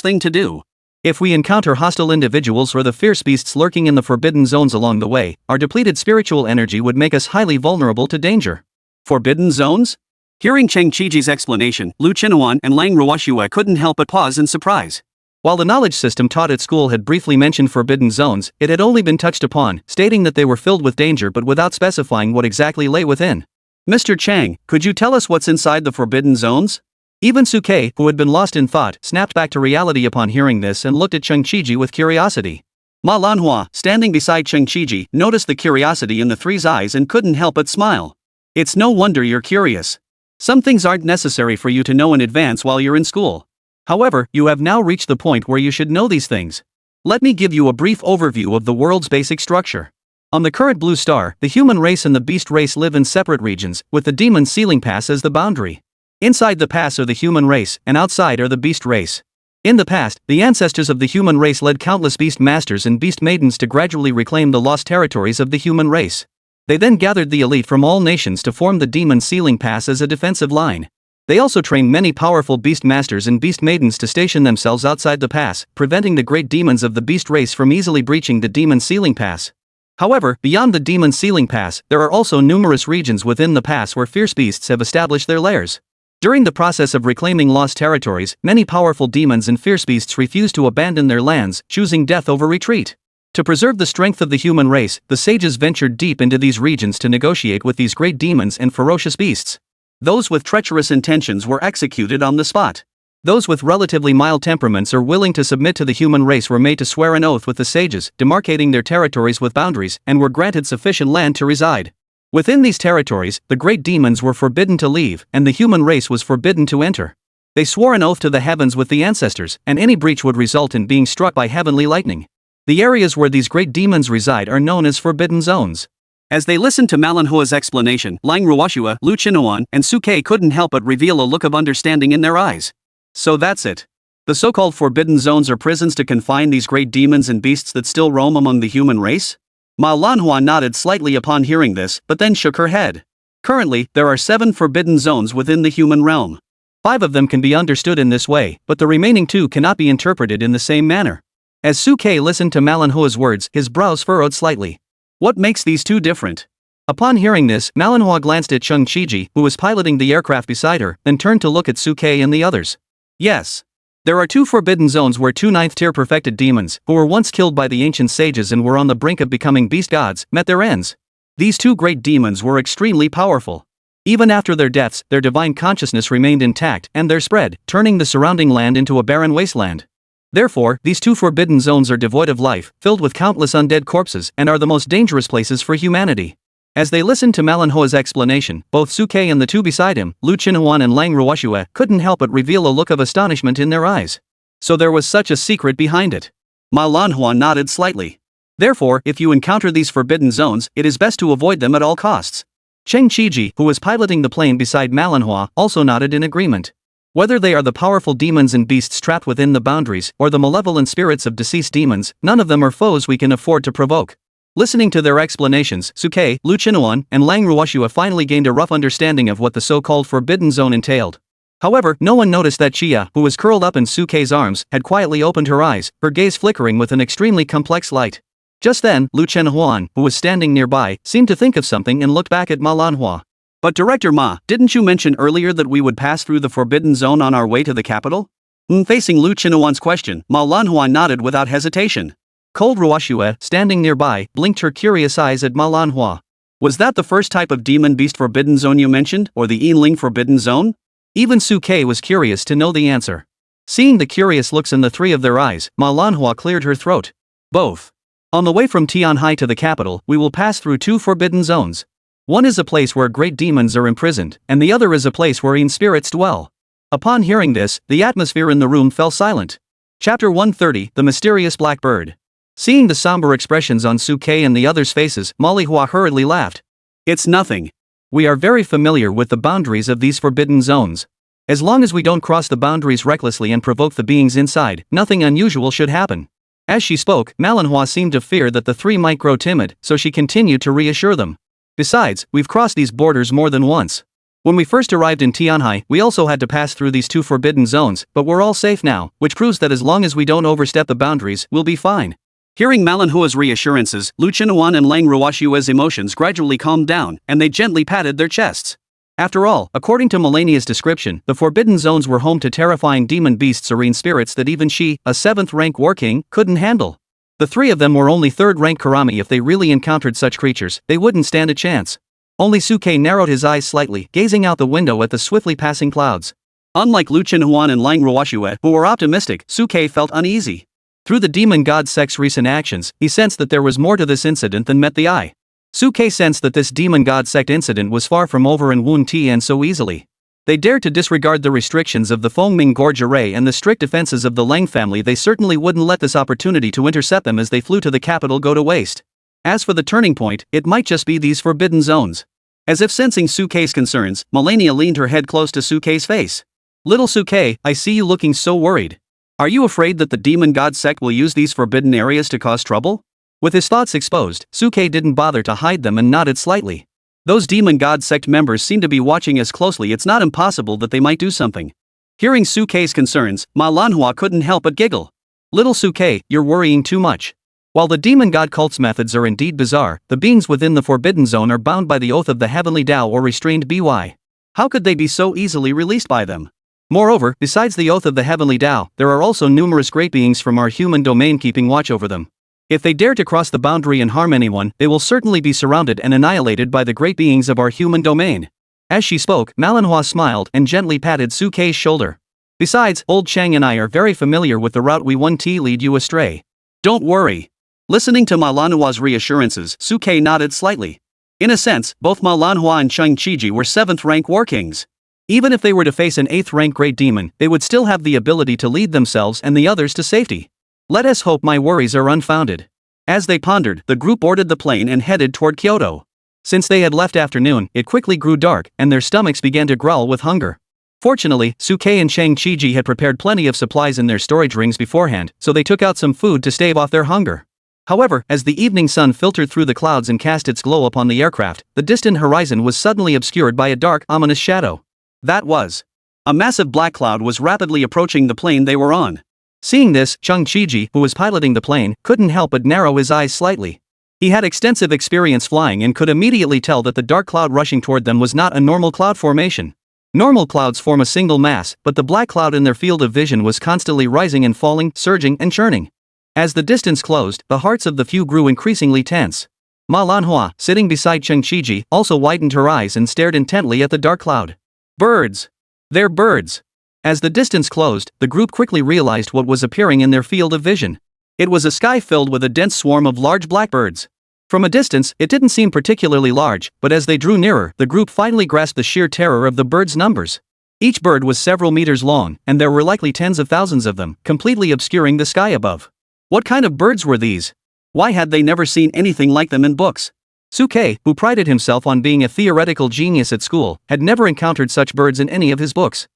thing to do. If we encounter hostile individuals or the fierce beasts lurking in the forbidden zones along the way, our depleted spiritual energy would make us highly vulnerable to danger. Forbidden zones? Hearing Cheng Chiji's explanation, Lu Chenhuan and Lang Ruoshua couldn't help but pause in surprise. While the knowledge system taught at school had briefly mentioned forbidden zones, it had only been touched upon, stating that they were filled with danger but without specifying what exactly lay within. Mr. Chang, could you tell us what's inside the forbidden zones? Even Suke, who had been lost in thought, snapped back to reality upon hearing this and looked at Cheng Chiji with curiosity. Manhwa, standing beside Cheng Chiji, noticed the curiosity in the three's eyes and couldn't help but smile. It's no wonder you're curious. Some things aren't necessary for you to know in advance while you're in school. However, you have now reached the point where you should know these things. Let me give you a brief overview of the world's basic structure. On the current blue star, the human race and the beast race live in separate regions, with the demon ceiling pass as the boundary. Inside the pass are the human race, and outside are the beast race. In the past, the ancestors of the human race led countless beast masters and beast maidens to gradually reclaim the lost territories of the human race. They then gathered the elite from all nations to form the demon ceiling pass as a defensive line. They also trained many powerful beast masters and beast maidens to station themselves outside the pass, preventing the great demons of the beast race from easily breaching the demon ceiling pass. However, beyond the demon ceiling pass, there are also numerous regions within the pass where fierce beasts have established their lairs. During the process of reclaiming lost territories, many powerful demons and fierce beasts refuse to abandon their lands, choosing death over retreat. To preserve the strength of the human race, the sages ventured deep into these regions to negotiate with these great demons and ferocious beasts. Those with treacherous intentions were executed on the spot. Those with relatively mild temperaments or willing to submit to the human race were made to swear an oath with the sages, demarcating their territories with boundaries, and were granted sufficient land to reside. Within these territories, the great demons were forbidden to leave, and the human race was forbidden to enter. They swore an oath to the heavens with the ancestors, and any breach would result in being struck by heavenly lightning. The areas where these great demons reside are known as forbidden zones. As they listened to Manhwa's explanation, Lang Ruoshua, Lu Chinhuan, and Suke couldn't help but reveal a look of understanding in their eyes. So that's it. The so-called forbidden zones are prisons to confine these great demons and beasts that still roam among the human race? Ma Lanhua nodded slightly upon hearing this, but then shook her head. Currently, there are 7 forbidden zones within the human realm. 5 of them can be understood in this way, but the remaining 2 cannot be interpreted in the same manner. As Suke listened to Malanhua's words, his brows furrowed slightly. What makes these 2 different? Upon hearing this, Malanhua glanced at Chung Chiji, who was piloting the aircraft beside her, then turned to look at Suke and the others. Yes. There are 2 forbidden zones where 2 ninth-tier perfected demons, who were once killed by the ancient sages and were on the brink of becoming beast gods, met their ends. These 2 great demons were extremely powerful. Even after their deaths, their divine consciousness remained intact, and their spread, turning the surrounding land into a barren wasteland. Therefore, these 2 forbidden zones are devoid of life, filled with countless undead corpses, and are the most dangerous places for humanity. As they listened to Malanhua's explanation, both Suke and the 2 beside him, Lu Chinhuan and Lang Ruoshua, couldn't help but reveal a look of astonishment in their eyes. So there was such a secret behind it. Ma Lanhua nodded slightly. Therefore, if you encounter these forbidden zones, it is best to avoid them at all costs. Cheng Chiji, who was piloting the plane beside Malanhua, also nodded in agreement. Whether they are the powerful demons and beasts trapped within the boundaries, or the malevolent spirits of deceased demons, none of them are foes we can afford to provoke. Listening to their explanations, Suke, Lu Chinhuan, and Lang Ruoshua finally gained a rough understanding of what the so-called forbidden zone entailed. However, no one noticed that Chia, who was curled up in Suke's arms, had quietly opened her eyes, her gaze flickering with an extremely complex light. Just then, Lu Chenhuan, who was standing nearby, seemed to think of something and looked back at Ma Lanhua. But Director Ma, didn't you mention earlier that we would pass through the forbidden zone on our way to the capital? Facing Lu Chenhuan's question, Ma Lanhua nodded without hesitation. Cold Ruoshua, standing nearby, blinked her curious eyes at Ma Lanhua. Was that the first type of demon beast forbidden zone you mentioned, or the Yinling forbidden zone? Even Suke was curious to know the answer. Seeing the curious looks in the 3 of their eyes, Ma Lanhua cleared her throat. Both. On the way from Tianhai to the capital, we will pass through 2 forbidden zones. One is a place where great demons are imprisoned, and the other is a place where spirits dwell. Upon hearing this, the atmosphere in the room fell silent. Chapter 130, The Mysterious Black Bird. Seeing the somber expressions on Suke and the others' faces, Malihua hurriedly laughed. It's nothing. We are very familiar with the boundaries of these forbidden zones. As long as we don't cross the boundaries recklessly and provoke the beings inside, nothing unusual should happen. As she spoke, Malanhua seemed to fear that the 3 might grow timid, so she continued to reassure them. Besides, we've crossed these borders more than once. When we first arrived in Tianhai, we also had to pass through these 2 forbidden zones, but we're all safe now, which proves that as long as we don't overstep the boundaries, we'll be fine. Hearing Malanhua's reassurances, Lu Chinhuan and Lang Ruoshua's emotions gradually calmed down, and they gently patted their chests. After all, according to Melania's description, the forbidden zones were home to terrifying demon beasts or spirits that even she, a 7th-rank war king, couldn't handle. The 3 of them were only 3rd-rank karami. If they really encountered such creatures, they wouldn't stand a chance. Only Suke narrowed his eyes slightly, gazing out the window at the swiftly passing clouds. Unlike Lu Chinhuan and Lang Ruoshua, who were optimistic, Suke felt uneasy. Through the demon god sect's recent actions, he sensed that there was more to this incident than met the eye. Suke sensed that this demon god sect incident was far from over and wouldn't end so easily. They dared to disregard the restrictions of the Fengming Gorge Array and the strict defenses of the Lang family. They certainly wouldn't let this opportunity to intercept them as they flew to the capital go to waste. As for the turning point, it might just be these forbidden zones. As if sensing Suke's concerns, Melania leaned her head close to Suke's face. Little Suke, I see you looking so worried. Are you afraid that the demon god sect will use these forbidden areas to cause trouble? With his thoughts exposed, Suke didn't bother to hide them and nodded slightly. Those demon god sect members seem to be watching us closely. It's not impossible that they might do something. Hearing Suke's concerns, Ma Lanhua couldn't help but giggle. Little Suke, you're worrying too much. While the demon god cult's methods are indeed bizarre, the beings within the forbidden zone are bound by the oath of the heavenly Tao or restrained by. How could they be so easily released by them? Moreover, besides the oath of the heavenly Tao, there are also numerous great beings from our human domain keeping watch over them. If they dare to cross the boundary and harm anyone, they will certainly be surrounded and annihilated by the great beings of our human domain. As she spoke, Malanhua smiled and gently patted Suke's shoulder. Besides, old Chang and I are very familiar with the route we won't lead you astray. Don't worry. Listening to Ma Lanhua's reassurances, Suke nodded slightly. In a sense, both Ma Lanhua and Cheng Chiji were 7th-rank war kings. Even if they were to face an 8th-rank great demon, they would still have the ability to lead themselves and the others to safety. Let us hope my worries are unfounded. As they pondered, the group boarded the plane and headed toward Kyoto. Since they had left afternoon, it quickly grew dark, and their stomachs began to growl with hunger. Fortunately, Suke and Chang Chiji had prepared plenty of supplies in their storage rings beforehand, so they took out some food to stave off their hunger. However, as the evening sun filtered through the clouds and cast its glow upon the aircraft, the distant horizon was suddenly obscured by a dark, ominous shadow. That was. A massive black cloud was rapidly approaching the plane they were on. Seeing this, Chang Chiji, who was piloting the plane, couldn't help but narrow his eyes slightly. He had extensive experience flying and could immediately tell that the dark cloud rushing toward them was not a normal cloud formation. Normal clouds form a single mass, but the black cloud in their field of vision was constantly rising and falling, surging and churning. As the distance closed, the hearts of the few grew increasingly tense. Manhwa, sitting beside Chang Chiji, also widened her eyes and stared intently at the dark cloud. Birds! They're birds! As the distance closed, the group quickly realized what was appearing in their field of vision. It was a sky filled with a dense swarm of large blackbirds. From a distance, it didn't seem particularly large, but as they drew nearer, the group finally grasped the sheer terror of the birds' numbers. Each bird was several meters long, and there were likely tens of thousands of them, completely obscuring the sky above. What kind of birds were these? Why had they never seen anything like them in books? Suke, who prided himself on being a theoretical genius at school, had never encountered such birds in any of his books.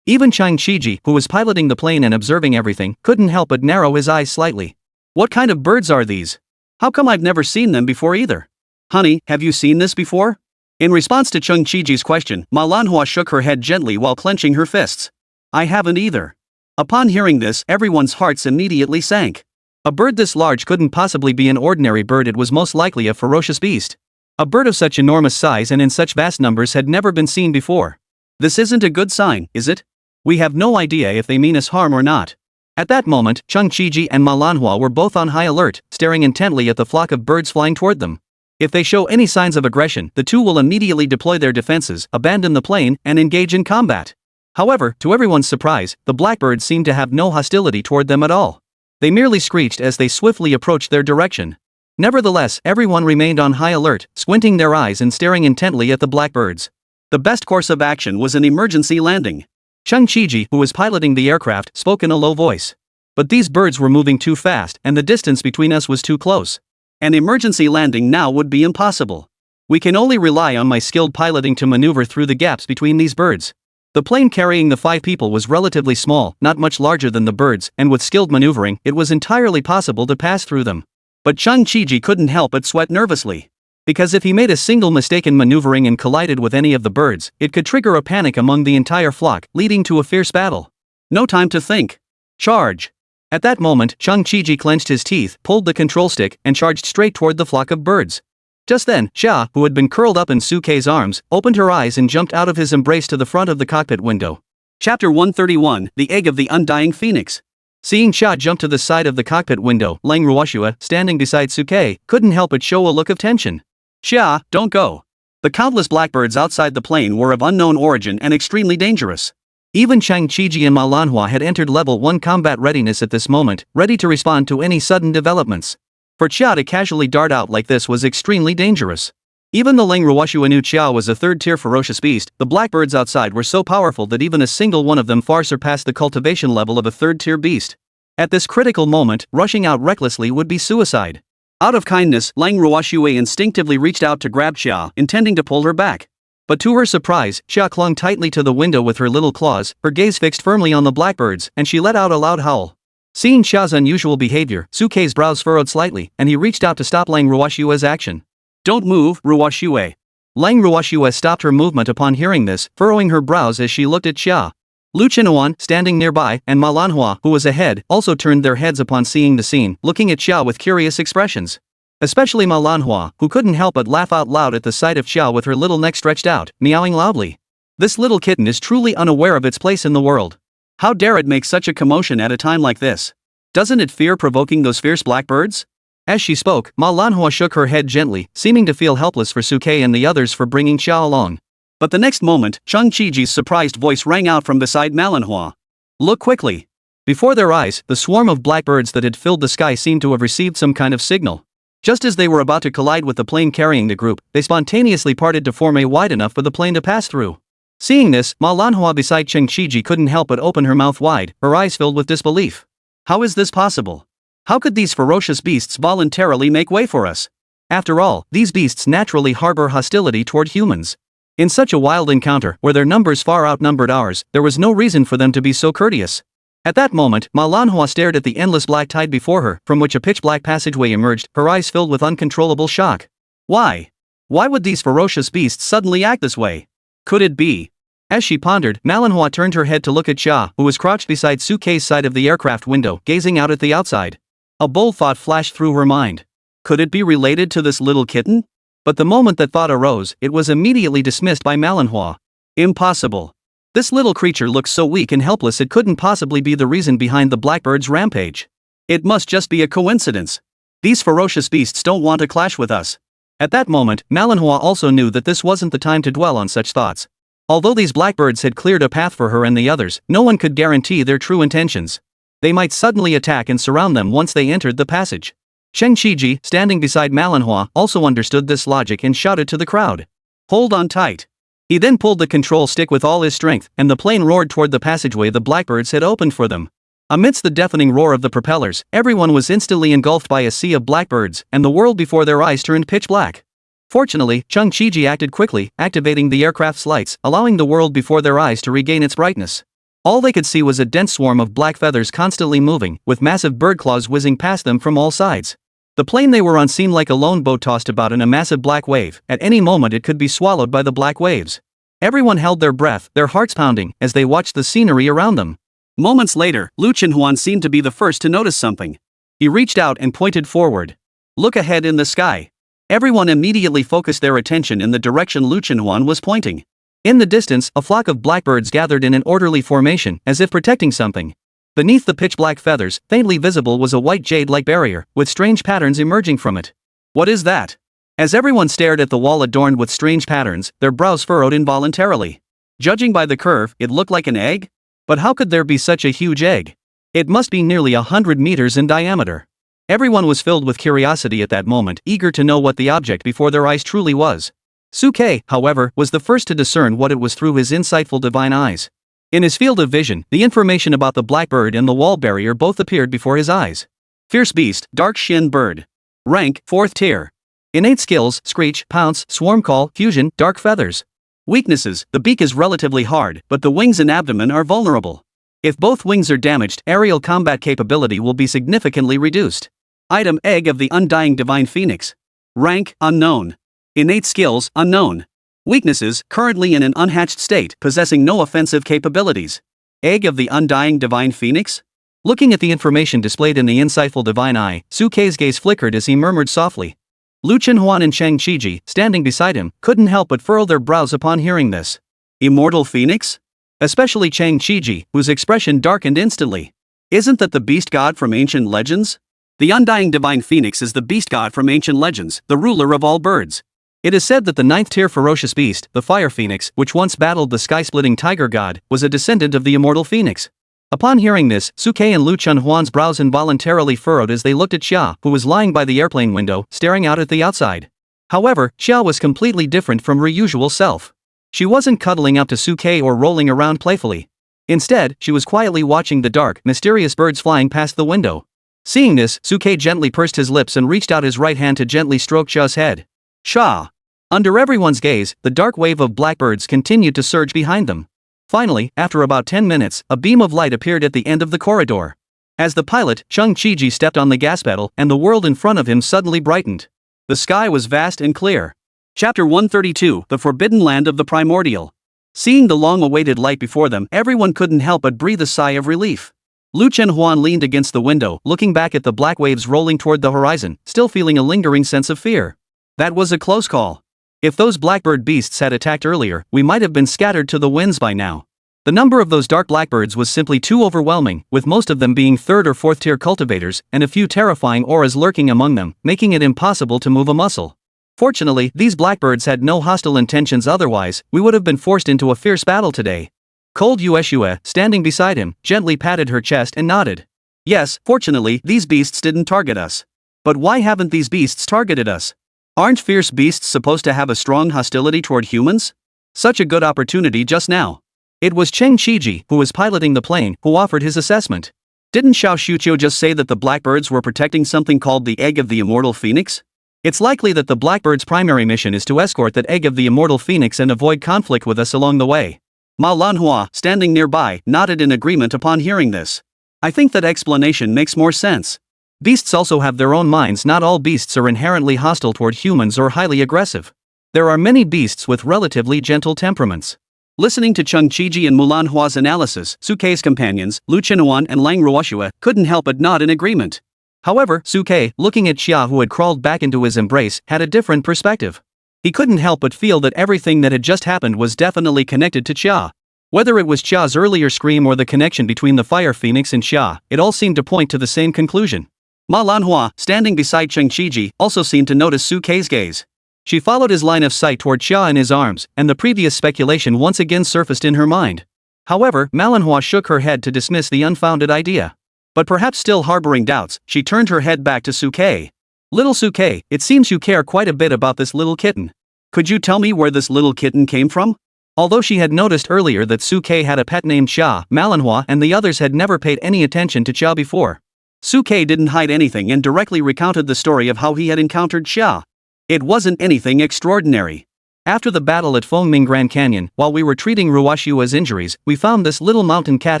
Even Chang Chiji, who was piloting the plane and observing everything, couldn't help but narrow his eyes slightly. What kind of birds are these? How come I've never seen them before either? Honey, have you seen this before? In response to Chang Chiji's question, Manhwa shook her head gently while clenching her fists. I haven't either. Upon hearing this, everyone's hearts immediately sank. A bird this large couldn't possibly be an ordinary bird, it was most likely a ferocious beast. A bird of such enormous size and in such vast numbers had never been seen before. This isn't a good sign, is it? We have no idea if they mean us harm or not. At that moment, Chang Chiji and Manhwa were both on high alert, staring intently at the flock of birds flying toward them. If they show any signs of aggression, the two will immediately deploy their defenses, abandon the plane, and engage in combat. However, to everyone's surprise, the blackbirds seemed to have no hostility toward them at all. They merely screeched as they swiftly approached their direction. Nevertheless, everyone remained on high alert, squinting their eyes and staring intently at the blackbirds. The best course of action was an emergency landing. Chang Chiji, who was piloting the aircraft, spoke in a low voice. But these birds were moving too fast, and the distance between us was too close. An emergency landing now would be impossible. We can only rely on my skilled piloting to maneuver through the gaps between these birds. The plane carrying the 5 people was relatively small, not much larger than the birds, and with skilled maneuvering, it was entirely possible to pass through them. But Chang Chiji couldn't help but sweat nervously. Because if he made a single mistake in maneuvering and collided with any of the birds, it could trigger a panic among the entire flock, leading to a fierce battle. No time to think. Charge! At that moment, Chang Chiji clenched his teeth, pulled the control stick, and charged straight toward the flock of birds. Just then, Xia, who had been curled up in Suke's arms, opened her eyes and jumped out of his embrace to the front of the cockpit window. Chapter 131, The Egg of the Undying Phoenix. Seeing Xia jump to the side of the cockpit window, Lang Ruoshua, standing beside Suke, couldn't help but show a look of tension. Xia, don't go. The countless blackbirds outside the plane were of unknown origin and extremely dangerous. Even Chang Chiji and Manhwa had entered level 1 combat readiness at this moment, ready to respond to any sudden developments. For Xia to casually dart out like this was extremely dangerous. Even though Lang Ruoshua knew Xia was a third-tier ferocious beast, the blackbirds outside were so powerful that even a single one of them far surpassed the cultivation level of a third-tier beast. At this critical moment, rushing out recklessly would be suicide. Out of kindness, Lang Ruoshua instinctively reached out to grab Xia, intending to pull her back. But to her surprise, Xia clung tightly to the window with her little claws, her gaze fixed firmly on the blackbirds, and she let out a loud howl. Seeing Xia's unusual behavior, Suke's brows furrowed slightly, and he reached out to stop Lang Ruoshua's action. Don't move, Ruoshua. Lang Ruoshua stopped her movement upon hearing this, furrowing her brows as she looked at Xia. Lu Chenhuan, standing nearby, and Manhwa, who was ahead, also turned their heads upon seeing the scene, looking at Xia with curious expressions. Especially Manhwa, who couldn't help but laugh out loud at the sight of Xia with her little neck stretched out, meowing loudly. This little kitten is truly unaware of its place in the world. How dare it make such a commotion at a time like this? Doesn't it fear provoking those fierce blackbirds? As she spoke, Manhwa shook her head gently, seeming to feel helpless for Suke and the others for bringing Xia along. But the next moment, Chang Chiji's surprised voice rang out from beside Manhwa. Look quickly. Before their eyes, the swarm of blackbirds that had filled the sky seemed to have received some kind of signal. Just as they were about to collide with the plane carrying the group, they spontaneously parted to form a wide enough for the plane to pass through. Seeing this, Manhwa beside Chang Chiji couldn't help but open her mouth wide, her eyes filled with disbelief. How is this possible? How could these ferocious beasts voluntarily make way for us? After all, these beasts naturally harbor hostility toward humans. In such a wild encounter, where their numbers far outnumbered ours, there was no reason for them to be so courteous. At that moment, Manhwa stared at the endless black tide before her, from which a pitch-black passageway emerged, her eyes filled with uncontrollable shock. Why? Why would these ferocious beasts suddenly act this way? Could it be? As she pondered, Manhwa turned her head to look at Cha, who was crouched beside Suke's side of the aircraft window, gazing out at the outside. A bold thought flashed through her mind. Could it be related to this little kitten? But the moment that thought arose, it was immediately dismissed by Manhwa. Impossible. This little creature looks so weak and helpless it couldn't possibly be the reason behind the blackbird's rampage. It must just be a coincidence. These ferocious beasts don't want to clash with us. At that moment, Manhwa also knew that this wasn't the time to dwell on such thoughts. Although these blackbirds had cleared a path for her and the others, no one could guarantee their true intentions. They might suddenly attack and surround them once they entered the passage. Cheng Shiji, standing beside Manhwa, also understood this logic and shouted to the crowd. Hold on tight. He then pulled the control stick with all his strength, and the plane roared toward the passageway the blackbirds had opened for them. Amidst the deafening roar of the propellers, everyone was instantly engulfed by a sea of blackbirds, and the world before their eyes turned pitch black. Fortunately, Cheng Shiji acted quickly, activating the aircraft's lights, allowing the world before their eyes to regain its brightness. All they could see was a dense swarm of black feathers constantly moving, with massive bird claws whizzing past them from all sides. The plane they were on seemed like a lone boat tossed about in a massive black wave. At any moment it could be swallowed by the black waves. Everyone held their breath, their hearts pounding, as they watched the scenery around them. Moments later, Lu Chenhuan seemed to be the first to notice something. He reached out and pointed forward. Look ahead in the sky. Everyone immediately focused their attention in the direction Lu Chenhuan was pointing. In the distance, a flock of blackbirds gathered in an orderly formation, as if protecting something. Beneath the pitch-black feathers, faintly visible was a white jade-like barrier, with strange patterns emerging from it. What is that? As everyone stared at the wall adorned with strange patterns, their brows furrowed involuntarily. Judging by the curve, it looked like an egg? But how could there be such a huge egg? It must be nearly 100 meters in diameter. Everyone was filled with curiosity at that moment, eager to know what the object before their eyes truly was. Suke, however, was the first to discern what it was through his insightful divine eyes. In his field of vision, the information about the blackbird and the wall barrier both appeared before his eyes. Fierce beast, dark shin bird. Rank, 4th tier. Innate skills, screech, pounce, swarm call, fusion, dark feathers. Weaknesses, the beak is relatively hard, but the wings and abdomen are vulnerable. If both wings are damaged, aerial combat capability will be significantly reduced. Item, egg of the undying divine phoenix. Rank, unknown. Innate skills, unknown. Weaknesses, currently in an unhatched state, possessing no offensive capabilities. Egg of the undying divine phoenix? Looking at the information displayed in the insightful divine eye, Suke's gaze flickered as he murmured softly. Lu Chenhuan and Cheng Shiji, standing beside him, couldn't help but furrow their brows upon hearing this. Immortal phoenix? Especially Cheng Shiji, whose expression darkened instantly. Isn't that the beast god from ancient legends? The undying divine phoenix is the beast god from ancient legends, the ruler of all birds. It is said that the 9th-tier ferocious beast, the fire phoenix, which once battled the sky-splitting tiger god, was a descendant of the immortal phoenix. Upon hearing this, Suke and Lu Chenhuan's brows involuntarily furrowed as they looked at Xia, who was lying by the airplane window, staring out at the outside. However, Xia was completely different from her usual self. She wasn't cuddling up to Suke or rolling around playfully. Instead, she was quietly watching the dark, mysterious birds flying past the window. Seeing this, Suke gently pursed his lips and reached out his right hand to gently stroke Xia's head. Xia! Under everyone's gaze, the dark wave of blackbirds continued to surge behind them. Finally, after about 10 minutes, a beam of light appeared at the end of the corridor. As the pilot, Cheng Shiji stepped on the gas pedal, and the world in front of him suddenly brightened. The sky was vast and clear. Chapter 132, The Forbidden Land of the Primordial. Seeing the long-awaited light before them, everyone couldn't help but breathe a sigh of relief. Lu Chenhuan leaned against the window, looking back at the black waves rolling toward the horizon, still feeling a lingering sense of fear. That was a close call. If those blackbird beasts had attacked earlier, we might have been scattered to the winds by now. The number of those dark blackbirds was simply too overwhelming, with most of them being 3rd or 4th tier cultivators, and a few terrifying auras lurking among them, making it impossible to move a muscle. Fortunately, these blackbirds had no hostile intentions, otherwise, we would have been forced into a fierce battle today. Cold Yueshue, standing beside him, gently patted her chest and nodded. Yes, fortunately, these beasts didn't target us. But why haven't these beasts targeted us? Aren't fierce beasts supposed to have a strong hostility toward humans? Such a good opportunity just now. It was Cheng Shiji, who was piloting the plane, who offered his assessment. Didn't Xiao Shuqiu just say that the blackbirds were protecting something called the Egg of the Immortal Phoenix? It's likely that the blackbird's primary mission is to escort that Egg of the Immortal Phoenix and avoid conflict with us along the way. Manhwa, standing nearby, nodded in agreement upon hearing this. I think that explanation makes more sense. Beasts also have their own minds. Not all beasts are inherently hostile toward humans or highly aggressive. There are many beasts with relatively gentle temperaments. Listening to Cheng Qiji and Mulanhua's analysis, Suke's companions, Lu Chenhuan and Lang Ruoxue, couldn't help but nod in agreement. However, Suke, looking at Xia who had crawled back into his embrace, had a different perspective. He couldn't help but feel that everything that had just happened was definitely connected to Xia. Whether it was Xia's earlier scream or the connection between the Fire Phoenix and Xia, it all seemed to point to the same conclusion. Manhwa, standing beside Cheng Qiji, also seemed to notice Suke's gaze. She followed his line of sight toward Xia in his arms, and the previous speculation once again surfaced in her mind. However, Manhwa shook her head to dismiss the unfounded idea. But perhaps still harboring doubts, she turned her head back to Suke. Little Suke, it seems you care quite a bit about this little kitten. Could you tell me where this little kitten came from? Although she had noticed earlier that Suke had a pet named Xia, Manhwa and the others had never paid any attention to Xia before. Suke didn't hide anything and directly recounted the story of how he had encountered Xia. It wasn't anything extraordinary. After the battle at Fengming Grand Canyon, while we were treating Ruoshua's injuries, we found this little mountain cat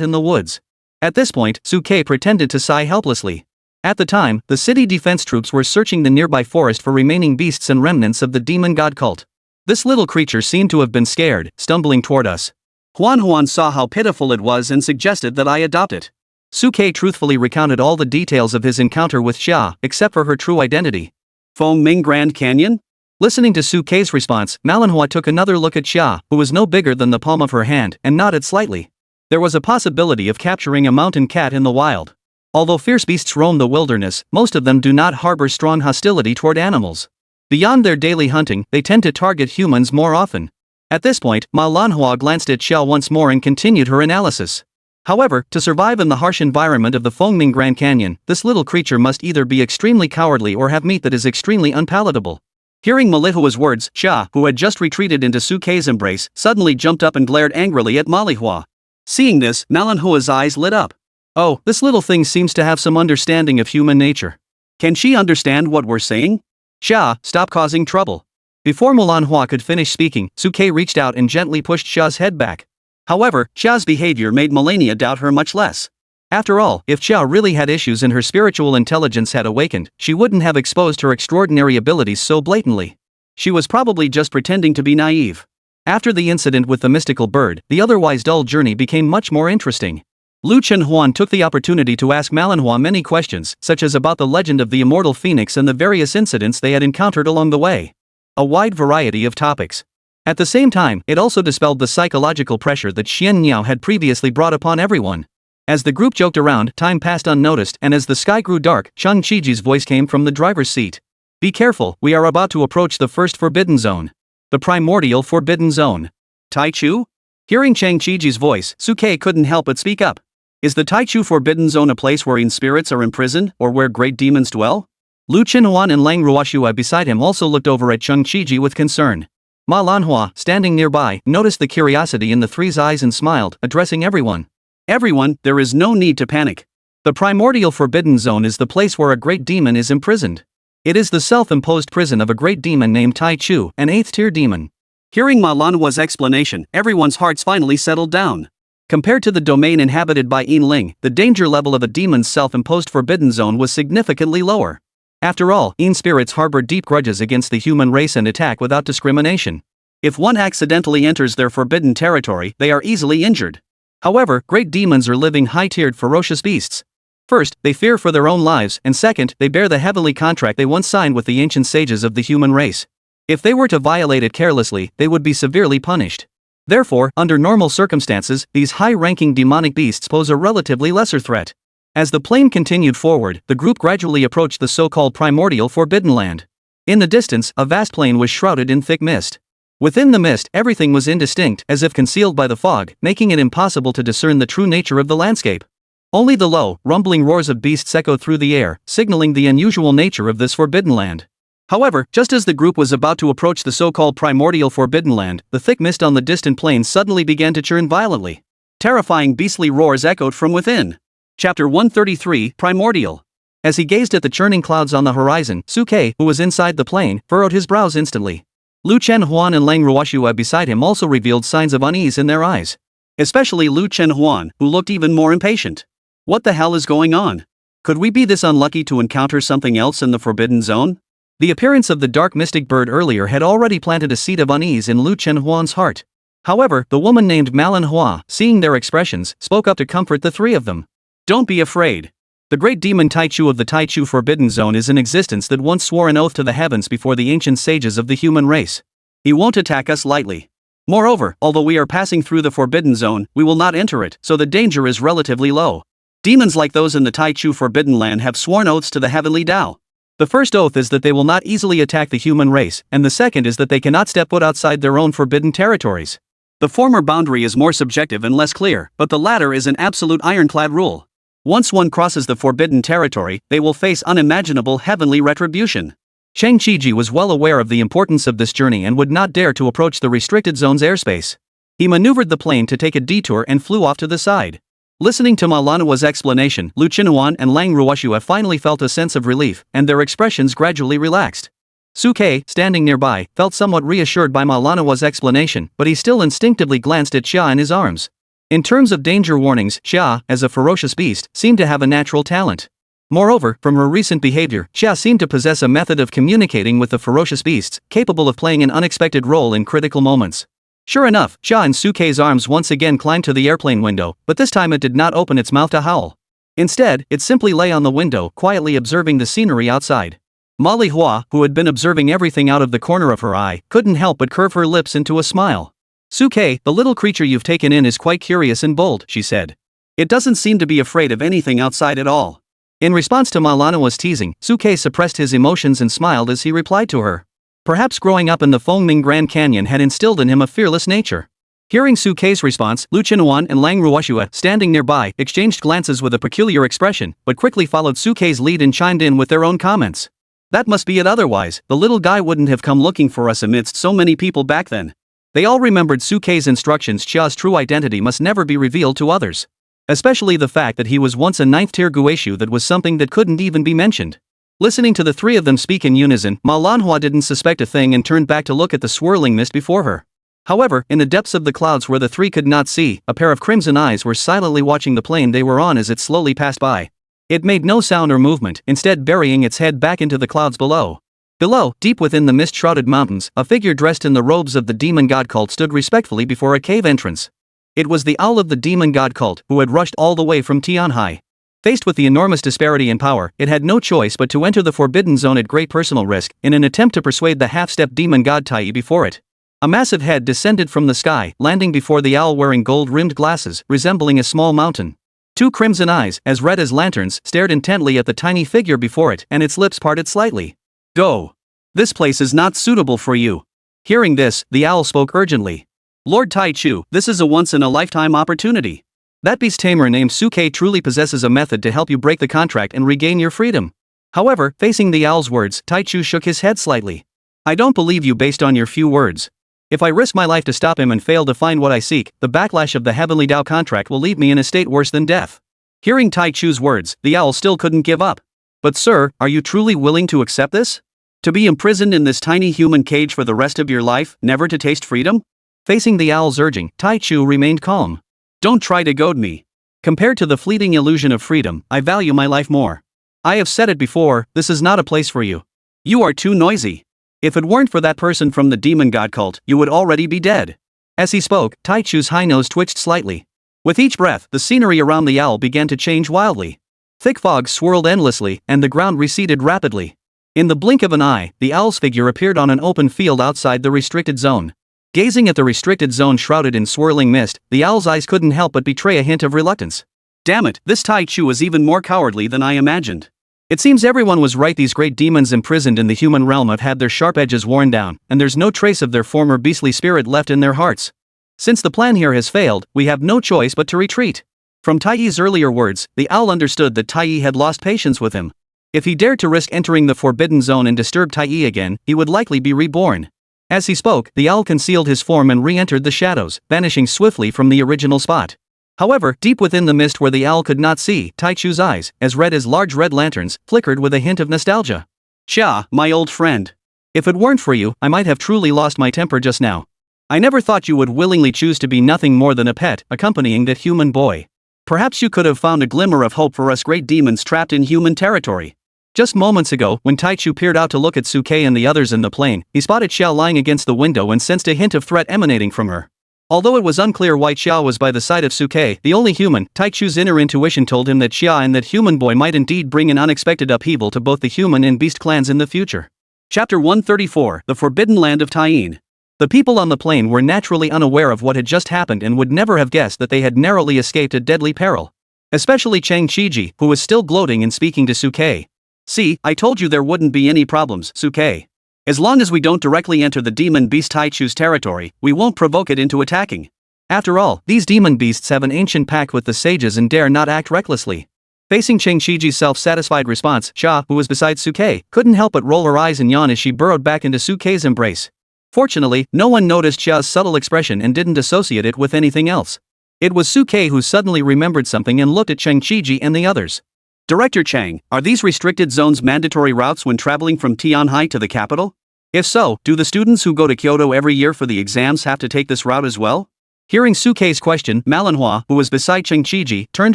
in the woods. At this point, Suke pretended to sigh helplessly. At the time, the city defense troops were searching the nearby forest for remaining beasts and remnants of the demon god cult. This little creature seemed to have been scared, stumbling toward us. Huan saw how pitiful it was and suggested that I adopt it. Suke truthfully recounted all the details of his encounter with Xia, except for her true identity. Fengming Grand Canyon? Listening to Suke's response, Manhwa took another look at Xia, who was no bigger than the palm of her hand, and nodded slightly. There was a possibility of capturing a mountain cat in the wild. Although fierce beasts roam the wilderness, most of them do not harbor strong hostility toward animals. Beyond their daily hunting, they tend to target humans more often. At this point, Manhwa glanced at Xia once more and continued her analysis. However, to survive in the harsh environment of the Fengming Grand Canyon, this little creature must either be extremely cowardly or have meat that is extremely unpalatable. Hearing Manhwa's words, Xia, who had just retreated into Suke's embrace, suddenly jumped up and glared angrily at Manhwa. Seeing this, Manhwa's eyes lit up. Oh, this little thing seems to have some understanding of human nature. Can she understand what we're saying? Xia, stop causing trouble. Before Manhwa could finish speaking, Suke reached out and gently pushed Xia's head back. However, Xia's behavior made Melania doubt her much less. After all, if Xia really had issues and her spiritual intelligence had awakened, she wouldn't have exposed her extraordinary abilities so blatantly. She was probably just pretending to be naive. After the incident with the mystical bird, the otherwise dull journey became much more interesting. Lu Chenhuan took the opportunity to ask Manhwa many questions, such as about the legend of the immortal phoenix and the various incidents they had encountered along the way. A wide variety of topics. At the same time, it also dispelled the psychological pressure that Xian Niao had previously brought upon everyone. As the group joked around, time passed unnoticed, and as the sky grew dark, Cheng Qiji's voice came from the driver's seat. Be careful, we are about to approach the first forbidden zone. The primordial forbidden zone. Taichu? Hearing Cheng Qiji's voice, Suke couldn't help but speak up. Is the Taichu forbidden zone a place wherein spirits are imprisoned, or where great demons dwell? Lu Chenhuan and Lang Ruoxue beside him also looked over at Cheng Qiji with concern. Manhwa, standing nearby, noticed the curiosity in the three's eyes and smiled, addressing everyone. Everyone, there is no need to panic. The primordial forbidden zone is the place where a great demon is imprisoned. It is the self-imposed prison of a great demon named Taichu, an 8th-tier demon. Hearing Manhwa's explanation, everyone's hearts finally settled down. Compared to the domain inhabited by Yinling, the danger level of a demon's self-imposed forbidden zone was significantly lower. After all, Yin spirits harbor deep grudges against the human race and attack without discrimination. If one accidentally enters their forbidden territory, they are easily injured. However, great demons are living high-tiered ferocious beasts. First, they fear for their own lives, and second, they bear the heavenly contract they once signed with the ancient sages of the human race. If they were to violate it carelessly, they would be severely punished. Therefore, under normal circumstances, these high-ranking demonic beasts pose a relatively lesser threat. As the plane continued forward, the group gradually approached the so-called primordial forbidden land. In the distance, a vast plain was shrouded in thick mist. Within the mist, everything was indistinct, as if concealed by the fog, making it impossible to discern the true nature of the landscape. Only the low, rumbling roars of beasts echoed through the air, signaling the unusual nature of this forbidden land. However, just as the group was about to approach the so-called primordial forbidden land, the thick mist on the distant plain suddenly began to churn violently. Terrifying beastly roars echoed from within. Chapter 133, Primordial. As he gazed at the churning clouds on the horizon, Suke, who was inside the plane, furrowed his brows instantly. Lu Chenhuan and Lang Ruoshua beside him also revealed signs of unease in their eyes. Especially Lu Chenhuan, who looked even more impatient. What the hell is going on? Could we be this unlucky to encounter something else in the Forbidden Zone? The appearance of the dark mystic bird earlier had already planted a seed of unease in Lu Chenhuan's heart. However, the woman named Manhwa, seeing their expressions, spoke up to comfort the three of them. Don't be afraid. The great demon Taichu of the Taichu Forbidden Zone is in existence that once swore an oath to the heavens before the ancient sages of the human race. He won't attack us lightly. Moreover, although we are passing through the Forbidden Zone, we will not enter it, so the danger is relatively low. Demons like those in the Taichu Forbidden Land have sworn oaths to the heavenly Tao. The first oath is that they will not easily attack the human race, and the second is that they cannot step foot outside their own forbidden territories. The former boundary is more subjective and less clear, but the latter is an absolute ironclad rule. Once one crosses the forbidden territory, they will face unimaginable heavenly retribution. Shang Qiji was well aware of the importance of this journey and would not dare to approach the restricted zone's airspace. He maneuvered the plane to take a detour and flew off to the side. Listening to Ma Lanhua's explanation, Lu Chenhuan and Lang Ruoshua finally felt a sense of relief, and their expressions gradually relaxed. Suke, standing nearby, felt somewhat reassured by Ma Lanhua's explanation, but he still instinctively glanced at Xia in his arms. In terms of danger warnings, Xia, as a ferocious beast, seemed to have a natural talent. Moreover, from her recent behavior, Xia seemed to possess a method of communicating with the ferocious beasts, capable of playing an unexpected role in critical moments. Sure enough, Xia in Suke's arms once again climbed to the airplane window, but this time it did not open its mouth to howl. Instead, it simply lay on the window, quietly observing the scenery outside. Ma Lihua, who had been observing everything out of the corner of her eye, couldn't help but curve her lips into a smile. Suke, the little creature you've taken in is quite curious and bold, she said. It doesn't seem to be afraid of anything outside at all. In response to Ma Lanhua's teasing, Suke suppressed his emotions and smiled as he replied to her. Perhaps growing up in the Fengming Grand Canyon had instilled in him a fearless nature. Hearing Suke's response, Lu Chenhuan and Lang Ruoshua, standing nearby, exchanged glances with a peculiar expression, but quickly followed Suke's lead and chimed in with their own comments. That must be it, otherwise, the little guy wouldn't have come looking for us amidst so many people back then. They all remembered Suke's instructions. Xia's true identity must never be revealed to others. Especially the fact that he was once a 9th-tier Guishu, that was something that couldn't even be mentioned. Listening to the three of them speak in unison, Ma Lanhua didn't suspect a thing and turned back to look at the swirling mist before her. However, in the depths of the clouds where the three could not see, a pair of crimson eyes were silently watching the plane they were on as it slowly passed by. It made no sound or movement, instead burying its head back into the clouds below. Below, deep within the mist-shrouded mountains, a figure dressed in the robes of the demon god cult stood respectfully before a cave entrance. It was the owl of the demon god cult, who had rushed all the way from Tianhai. Faced with the enormous disparity in power, it had no choice but to enter the Forbidden Zone at great personal risk, in an attempt to persuade the half-step demon god Tai before it. A massive head descended from the sky, landing before the owl wearing gold-rimmed glasses, resembling a small mountain. Two crimson eyes, as red as lanterns, stared intently at the tiny figure before it, and its lips parted slightly. Go. This place is not suitable for you. Hearing this, the owl spoke urgently. Lord Taichu, this is a once-in-a-lifetime opportunity. That beast tamer named Suke truly possesses a method to help you break the contract and regain your freedom. However, facing the owl's words, Taichu shook his head slightly. I don't believe you based on your few words. If I risk my life to stop him and fail to find what I seek, the backlash of the heavenly Tao contract will leave me in a state worse than death. Hearing Taichu's words, the owl still couldn't give up. But sir, are you truly willing to accept this? To be imprisoned in this tiny human cage for the rest of your life, never to taste freedom? Facing the owl's urging, Taichu remained calm. Don't try to goad me. Compared to the fleeting illusion of freedom, I value my life more. I have said it before, this is not a place for you. You are too noisy. If it weren't for that person from the demon god cult, you would already be dead. As he spoke, Taichu's high nose twitched slightly. With each breath, the scenery around the owl began to change wildly. Thick fog swirled endlessly, and the ground receded rapidly. In the blink of an eye, the owl's figure appeared on an open field outside the restricted zone. Gazing at the restricted zone shrouded in swirling mist, the owl's eyes couldn't help but betray a hint of reluctance. Damn it, this Taichu was even more cowardly than I imagined. It seems everyone was right. These great demons imprisoned in the human realm have had their sharp edges worn down, and there's no trace of their former beastly spirit left in their hearts. Since the plan here has failed, we have no choice but to retreat. From Taiyi's earlier words, the owl understood that Taiyi had lost patience with him. If he dared to risk entering the Forbidden Zone and disturb Taiyi again, he would likely be reborn. As he spoke, the owl concealed his form and re-entered the shadows, vanishing swiftly from the original spot. However, deep within the mist where the owl could not see, Taichu's eyes, as red as large red lanterns, flickered with a hint of nostalgia. Xia, my old friend. If it weren't for you, I might have truly lost my temper just now. I never thought you would willingly choose to be nothing more than a pet, accompanying that human boy. Perhaps you could have found a glimmer of hope for us great demons trapped in human territory. Just moments ago, when Taichu peered out to look at Suke and the others in the plane, he spotted Xiao lying against the window and sensed a hint of threat emanating from her. Although it was unclear why Xiao was by the side of Suke, the only human, Taichu's inner intuition told him that Xia and that human boy might indeed bring an unexpected upheaval to both the human and beast clans in the future. Chapter 134, The Forbidden Land of Taiyin. The people on the plane were naturally unaware of what had just happened and would never have guessed that they had narrowly escaped a deadly peril. Especially Chang Qiji, who was still gloating and speaking to Suke. See, I told you there wouldn't be any problems, Suke. As long as we don't directly enter the demon beast Taichu's territory, we won't provoke it into attacking. After all, these demon beasts have an ancient pact with the sages and dare not act recklessly. Facing Chang Qiji's self-satisfied response, Xia, who was beside Suke, couldn't help but roll her eyes and yawn as she burrowed back into Suke's embrace. Fortunately, no one noticed Xia's subtle expression and didn't associate it with anything else. It was Suke who suddenly remembered something and looked at Chang Qiji and the others. Director Chang, are these restricted zones mandatory routes when traveling from Tianhai to the capital? If so, do the students who go to Kyoto every year for the exams have to take this route as well? Hearing Suke's question, Manhwa, who was beside Chang Qiji, turned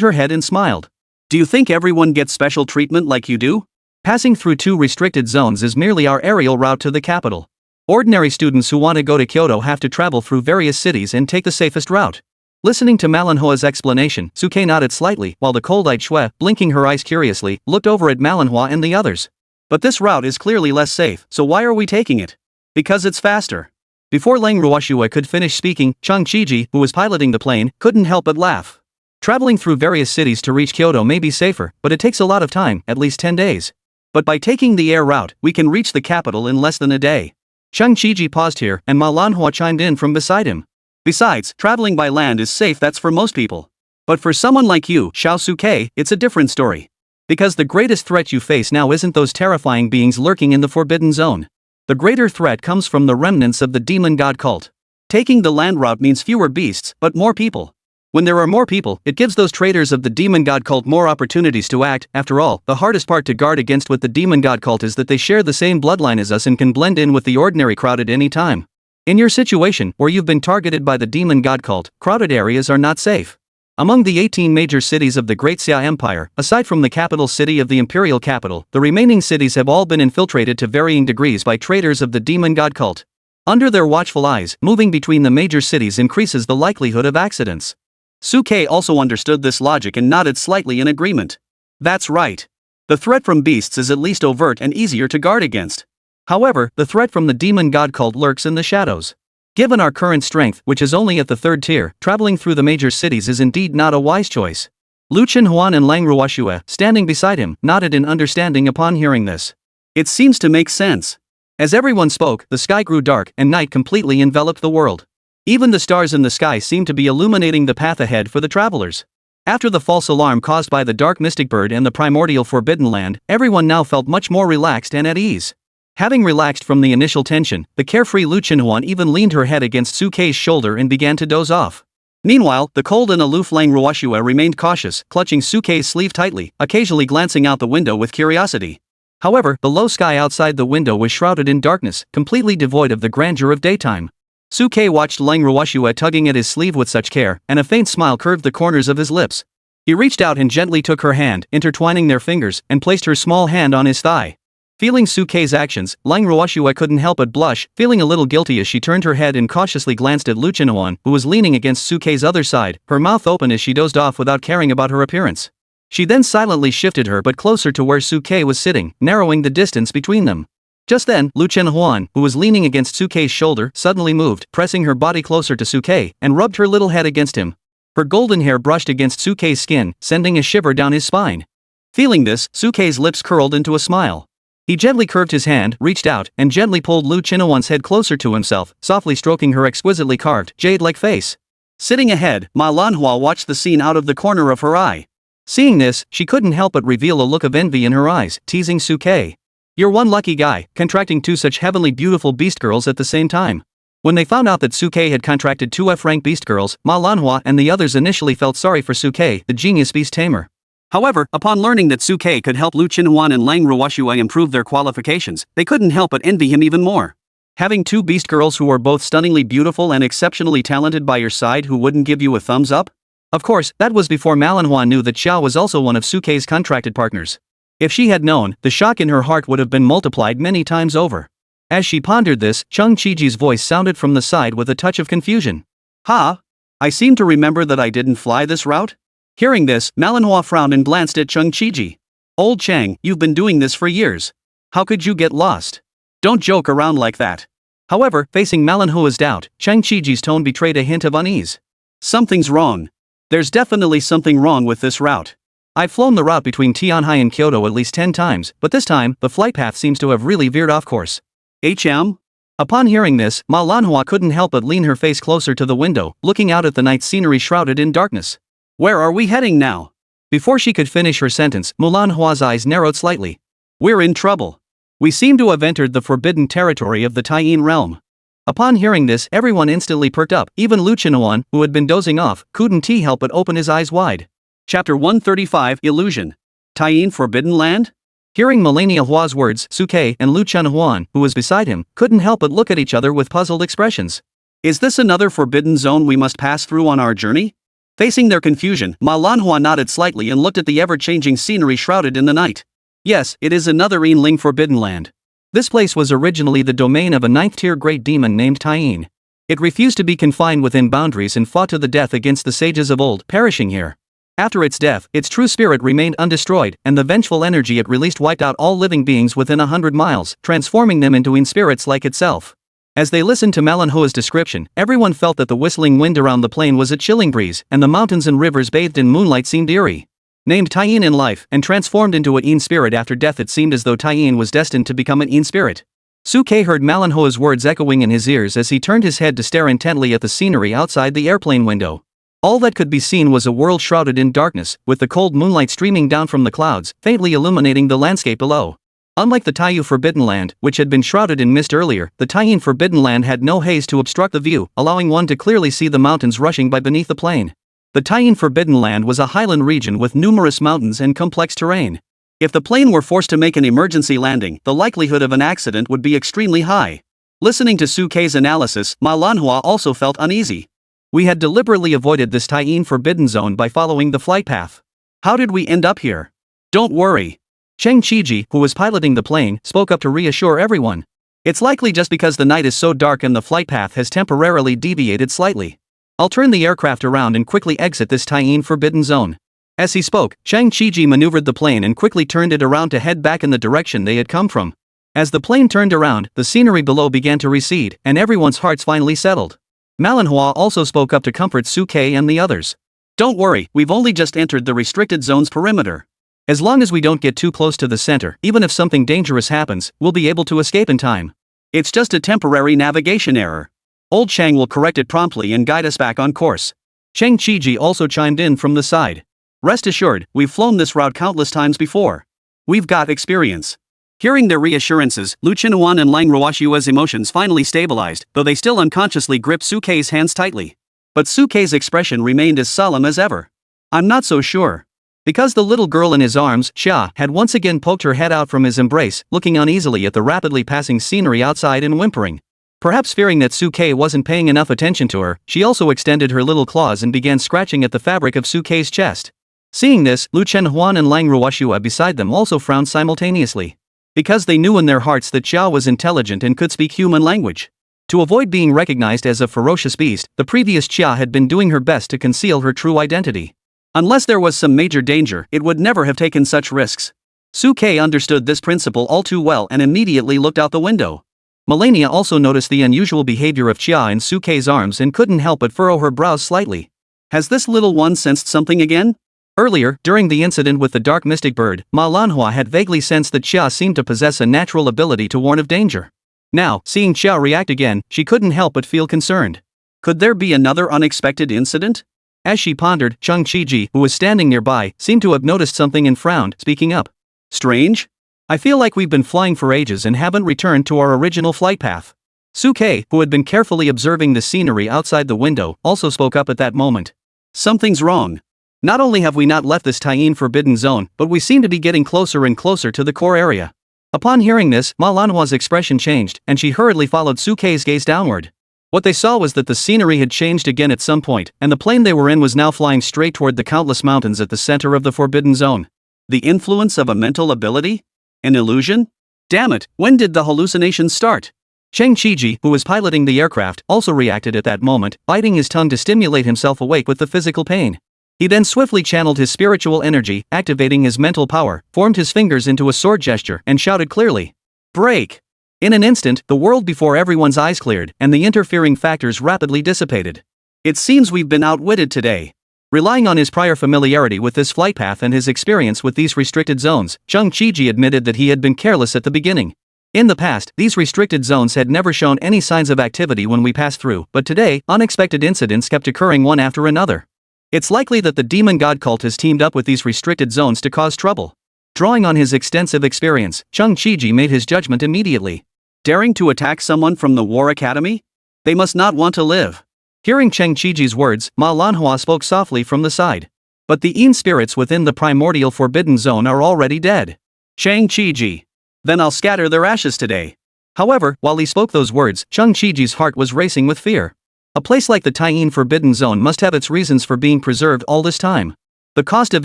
her head and smiled. Do you think everyone gets special treatment like you do? Passing through 2 restricted zones is merely our aerial route to the capital. Ordinary students who want to go to Kyoto have to travel through various cities and take the safest route. Listening to Manhwa's explanation, Suke nodded slightly, while the cold-eyed Xue, blinking her eyes curiously, looked over at Manhwa and the others. But this route is clearly less safe, so why are we taking it? Because it's faster. Before Lang Ruoxue could finish speaking, Chang Qiji, who was piloting the plane, couldn't help but laugh. Traveling through various cities to reach Kyoto may be safer, but it takes a lot of time, at least 10 days. But by taking the air route, we can reach the capital in less than a day. Chang Qiji paused here, and Manhwa chimed in from beside him. Besides, traveling by land is safe, that's for most people. But for someone like you, Xiao Suke, it's a different story. Because the greatest threat you face now isn't those terrifying beings lurking in the Forbidden Zone. The greater threat comes from the remnants of the demon god cult. Taking the land route means fewer beasts, but more people. When there are more people, it gives those traitors of the demon god cult more opportunities to act. After all, the hardest part to guard against with the demon god cult is that they share the same bloodline as us and can blend in with the ordinary crowd at any time. In your situation, where you've been targeted by the demon god cult, crowded areas are not safe. Among the 18 major cities of the Great Xia Empire, aside from the capital city of the imperial capital, the remaining cities have all been infiltrated to varying degrees by traitors of the demon god cult. Under their watchful eyes, moving between the major cities increases the likelihood of accidents. Suke also understood this logic and nodded slightly in agreement. That's right. The threat from beasts is at least overt and easier to guard against. However, the threat from the demon god cult lurks in the shadows. Given our current strength, which is only at the 3rd tier, traveling through the major cities is indeed not a wise choice. Lu Chenhuan and Lang Ruoxue, standing beside him, nodded in understanding upon hearing this. It seems to make sense. As everyone spoke, the sky grew dark and night completely enveloped the world. Even the stars in the sky seemed to be illuminating the path ahead for the travelers. After the false alarm caused by the dark mystic bird and the primordial forbidden land, everyone now felt much more relaxed and at ease. Having relaxed from the initial tension, the carefree Lu Chenhuan even leaned her head against Suke's shoulder and began to doze off. Meanwhile, the cold and aloof Lang Ruoxue remained cautious, clutching Suke's sleeve tightly, occasionally glancing out the window with curiosity. However, the low sky outside the window was shrouded in darkness, completely devoid of the grandeur of daytime. Suke watched Lang Ruoxue tugging at his sleeve with such care, and a faint smile curved the corners of his lips. He reached out and gently took her hand, intertwining their fingers, and placed her small hand on his thigh. Feeling Suke's actions, Lang Ruoxue couldn't help but blush, feeling a little guilty as she turned her head and cautiously glanced at Lu Chenhuan, who was leaning against Suke's other side, her mouth open as she dozed off without caring about her appearance. She then silently shifted her but closer to where Suke was sitting, narrowing the distance between them. Just then, Lu Chenhuan, who was leaning against Suke's shoulder, suddenly moved, pressing her body closer to Suke, and rubbed her little head against him. Her golden hair brushed against Suke's skin, sending a shiver down his spine. Feeling this, Suke's lips curled into a smile. He gently curved his hand, reached out, and gently pulled Lu Chenhuan's head closer to himself, softly stroking her exquisitely carved, jade-like face. Sitting ahead, Manhwa watched the scene out of the corner of her eye. Seeing this, she couldn't help but reveal a look of envy in her eyes, teasing Suke. "You're one lucky guy, contracting 2 such heavenly beautiful beast girls at the same time. When they found out that Suke had contracted two F-rank beast girls, Manhwa and the others initially felt sorry for Suke, the genius beast tamer. However, upon learning that Suke could help Lu Qinhuan and Lang Ruoxue improve their qualifications, they couldn't help but envy him even more. Having two beast girls who are both stunningly beautiful and exceptionally talented by your side who wouldn't give you a thumbs up? Of course, that was before Manhwa knew that Xiao was also one of Suke's contracted partners. If she had known, the shock in her heart would have been multiplied many times over. As she pondered this, Chung Chiji's voice sounded from the side with a touch of confusion. Ha! I seem to remember that I didn't fly this route? Hearing this, Manhwa frowned and glanced at Chung Chiji. Old Chang, you've been doing this for years. How could you get lost? Don't joke around like that. However, facing Manhwa's doubt, Chung Chiji's tone betrayed a hint of unease. Something's wrong. There's definitely something wrong with this route. I've flown the route between Tianhai and Kyoto at least 10 times, but this time, the flight path seems to have really veered off course. HM? Upon hearing this, Manhwa couldn't help but lean her face closer to the window, looking out at the night scenery shrouded in darkness. Where are we heading now? Before she could finish her sentence, Manhwa's eyes narrowed slightly. We're in trouble. We seem to have entered the forbidden territory of the Taiyin realm. Upon hearing this, everyone instantly perked up, even Lu Qinhuan, who had been dozing off, couldn't help but open his eyes wide. Chapter 135 Illusion. Taiyin Forbidden Land? Hearing Melania Hua's words, Suke and Lu Qinhuan, who was beside him, couldn't help but look at each other with puzzled expressions. Is this another forbidden zone we must pass through on our journey? Facing their confusion, Manhwa nodded slightly and looked at the ever-changing scenery shrouded in the night. Yes, it is another Yinling Forbidden Land. This place was originally the domain of a 9th-tier great demon named Taiyin. It refused to be confined within boundaries and fought to the death against the sages of old, perishing here. After its death, its true spirit remained undestroyed, and the vengeful energy it released wiped out all living beings within 100 miles, transforming them into spirits like itself. As they listened to Manhwa's description, everyone felt that the whistling wind around the plain was a chilling breeze, and the mountains and rivers bathed in moonlight seemed eerie. Named Taiyin in life, and transformed into a Yin spirit after death, it seemed as though Taiyin was destined to become an Yin spirit. Suke heard Manhwa's words echoing in his ears as he turned his head to stare intently at the scenery outside the airplane window. All that could be seen was a world shrouded in darkness, with the cold moonlight streaming down from the clouds, faintly illuminating the landscape below. Unlike the Taiyu Forbidden Land, which had been shrouded in mist earlier, the Taiyin Forbidden Land had no haze to obstruct the view, allowing one to clearly see the mountains rushing by beneath the plain. The Taiyin Forbidden Land was a highland region with numerous mountains and complex terrain. If the plane were forced to make an emergency landing, the likelihood of an accident would be extremely high. Listening to Suke's analysis, Manhwa also felt uneasy. We had deliberately avoided this Taiyin Forbidden Zone by following the flight path. How did we end up here? Don't worry. Cheng Chiji, who was piloting the plane, spoke up to reassure everyone. It's likely just because the night is so dark and the flight path has temporarily deviated slightly. I'll turn the aircraft around and quickly exit this Taiyin Forbidden Zone. As he spoke, Cheng Chiji maneuvered the plane and quickly turned it around to head back in the direction they had come from. As the plane turned around, the scenery below began to recede, and everyone's hearts finally settled. Manhwa also spoke up to comfort Suke and the others. Don't worry, we've only just entered the restricted zone's perimeter. As long as we don't get too close to the center, even if something dangerous happens, we'll be able to escape in time. It's just a temporary navigation error. Old Chang will correct it promptly and guide us back on course. Cheng Chiji also chimed in from the side. Rest assured, we've flown this route countless times before. We've got experience. Hearing their reassurances, Lu Qinhuan and Lang Ruoxue's emotions finally stabilized, though they still unconsciously gripped Suke's hands tightly. But Suke's expression remained as solemn as ever. I'm not so sure. Because the little girl in his arms, Xia, had once again poked her head out from his embrace, looking uneasily at the rapidly passing scenery outside and whimpering. Perhaps fearing that Suke wasn't paying enough attention to her, she also extended her little claws and began scratching at the fabric of Suke's chest. Seeing this, Lu Qinhuan and Lang Ruoxue beside them also frowned simultaneously. Because they knew in their hearts that Xia was intelligent and could speak human language. To avoid being recognized as a ferocious beast, the previous Xia had been doing her best to conceal her true identity. Unless there was some major danger, it would never have taken such risks. Suke understood this principle all too well and immediately looked out the window. Melania also noticed the unusual behavior of Xia in Suke's arms and couldn't help but furrow her brows slightly. Has this little one sensed something again? Earlier, during the incident with the dark mystic bird, Manhwa had vaguely sensed that Xia seemed to possess a natural ability to warn of danger. Now, seeing Xia react again, she couldn't help but feel concerned. Could there be another unexpected incident? As she pondered, Chung Chiji, who was standing nearby, seemed to have noticed something and frowned, speaking up. Strange? I feel like we've been flying for ages and haven't returned to our original flight path. Suke, who had been carefully observing the scenery outside the window, also spoke up at that moment. Something's wrong. Not only have we not left this Tyene forbidden zone, but we seem to be getting closer and closer to the core area. Upon hearing this, Manhwa's expression changed, and she hurriedly followed Suke's gaze downward. What they saw was that the scenery had changed again at some point, and the plane they were in was now flying straight toward the countless mountains at the center of the forbidden zone. The influence of a mental ability? An illusion? Damn it, when did the hallucinations start? Cheng Chiji, who was piloting the aircraft, also reacted at that moment, biting his tongue to stimulate himself awake with the physical pain. He then swiftly channeled his spiritual energy, activating his mental power, formed his fingers into a sword gesture, and shouted clearly, "Break!" In an instant, the world before everyone's eyes cleared, and the interfering factors rapidly dissipated. It seems we've been outwitted today. Relying on his prior familiarity with this flight path and his experience with these restricted zones, Cheng Chiji admitted that he had been careless at the beginning. In the past, these restricted zones had never shown any signs of activity when we passed through, but today, unexpected incidents kept occurring one after another. It's likely that the demon god cult has teamed up with these restricted zones to cause trouble. Drawing on his extensive experience, Cheng Chiji made his judgment immediately. Daring to attack someone from the War Academy? They must not want to live. Hearing Cheng Chiji's words, Manhwa spoke softly from the side. But the Yin spirits within the primordial forbidden zone are already dead. Cheng Chiji. Then I'll scatter their ashes today. However, while he spoke those words, Cheng Chiji's heart was racing with fear. A place like the Tyene forbidden zone must have its reasons for being preserved all this time. The cost of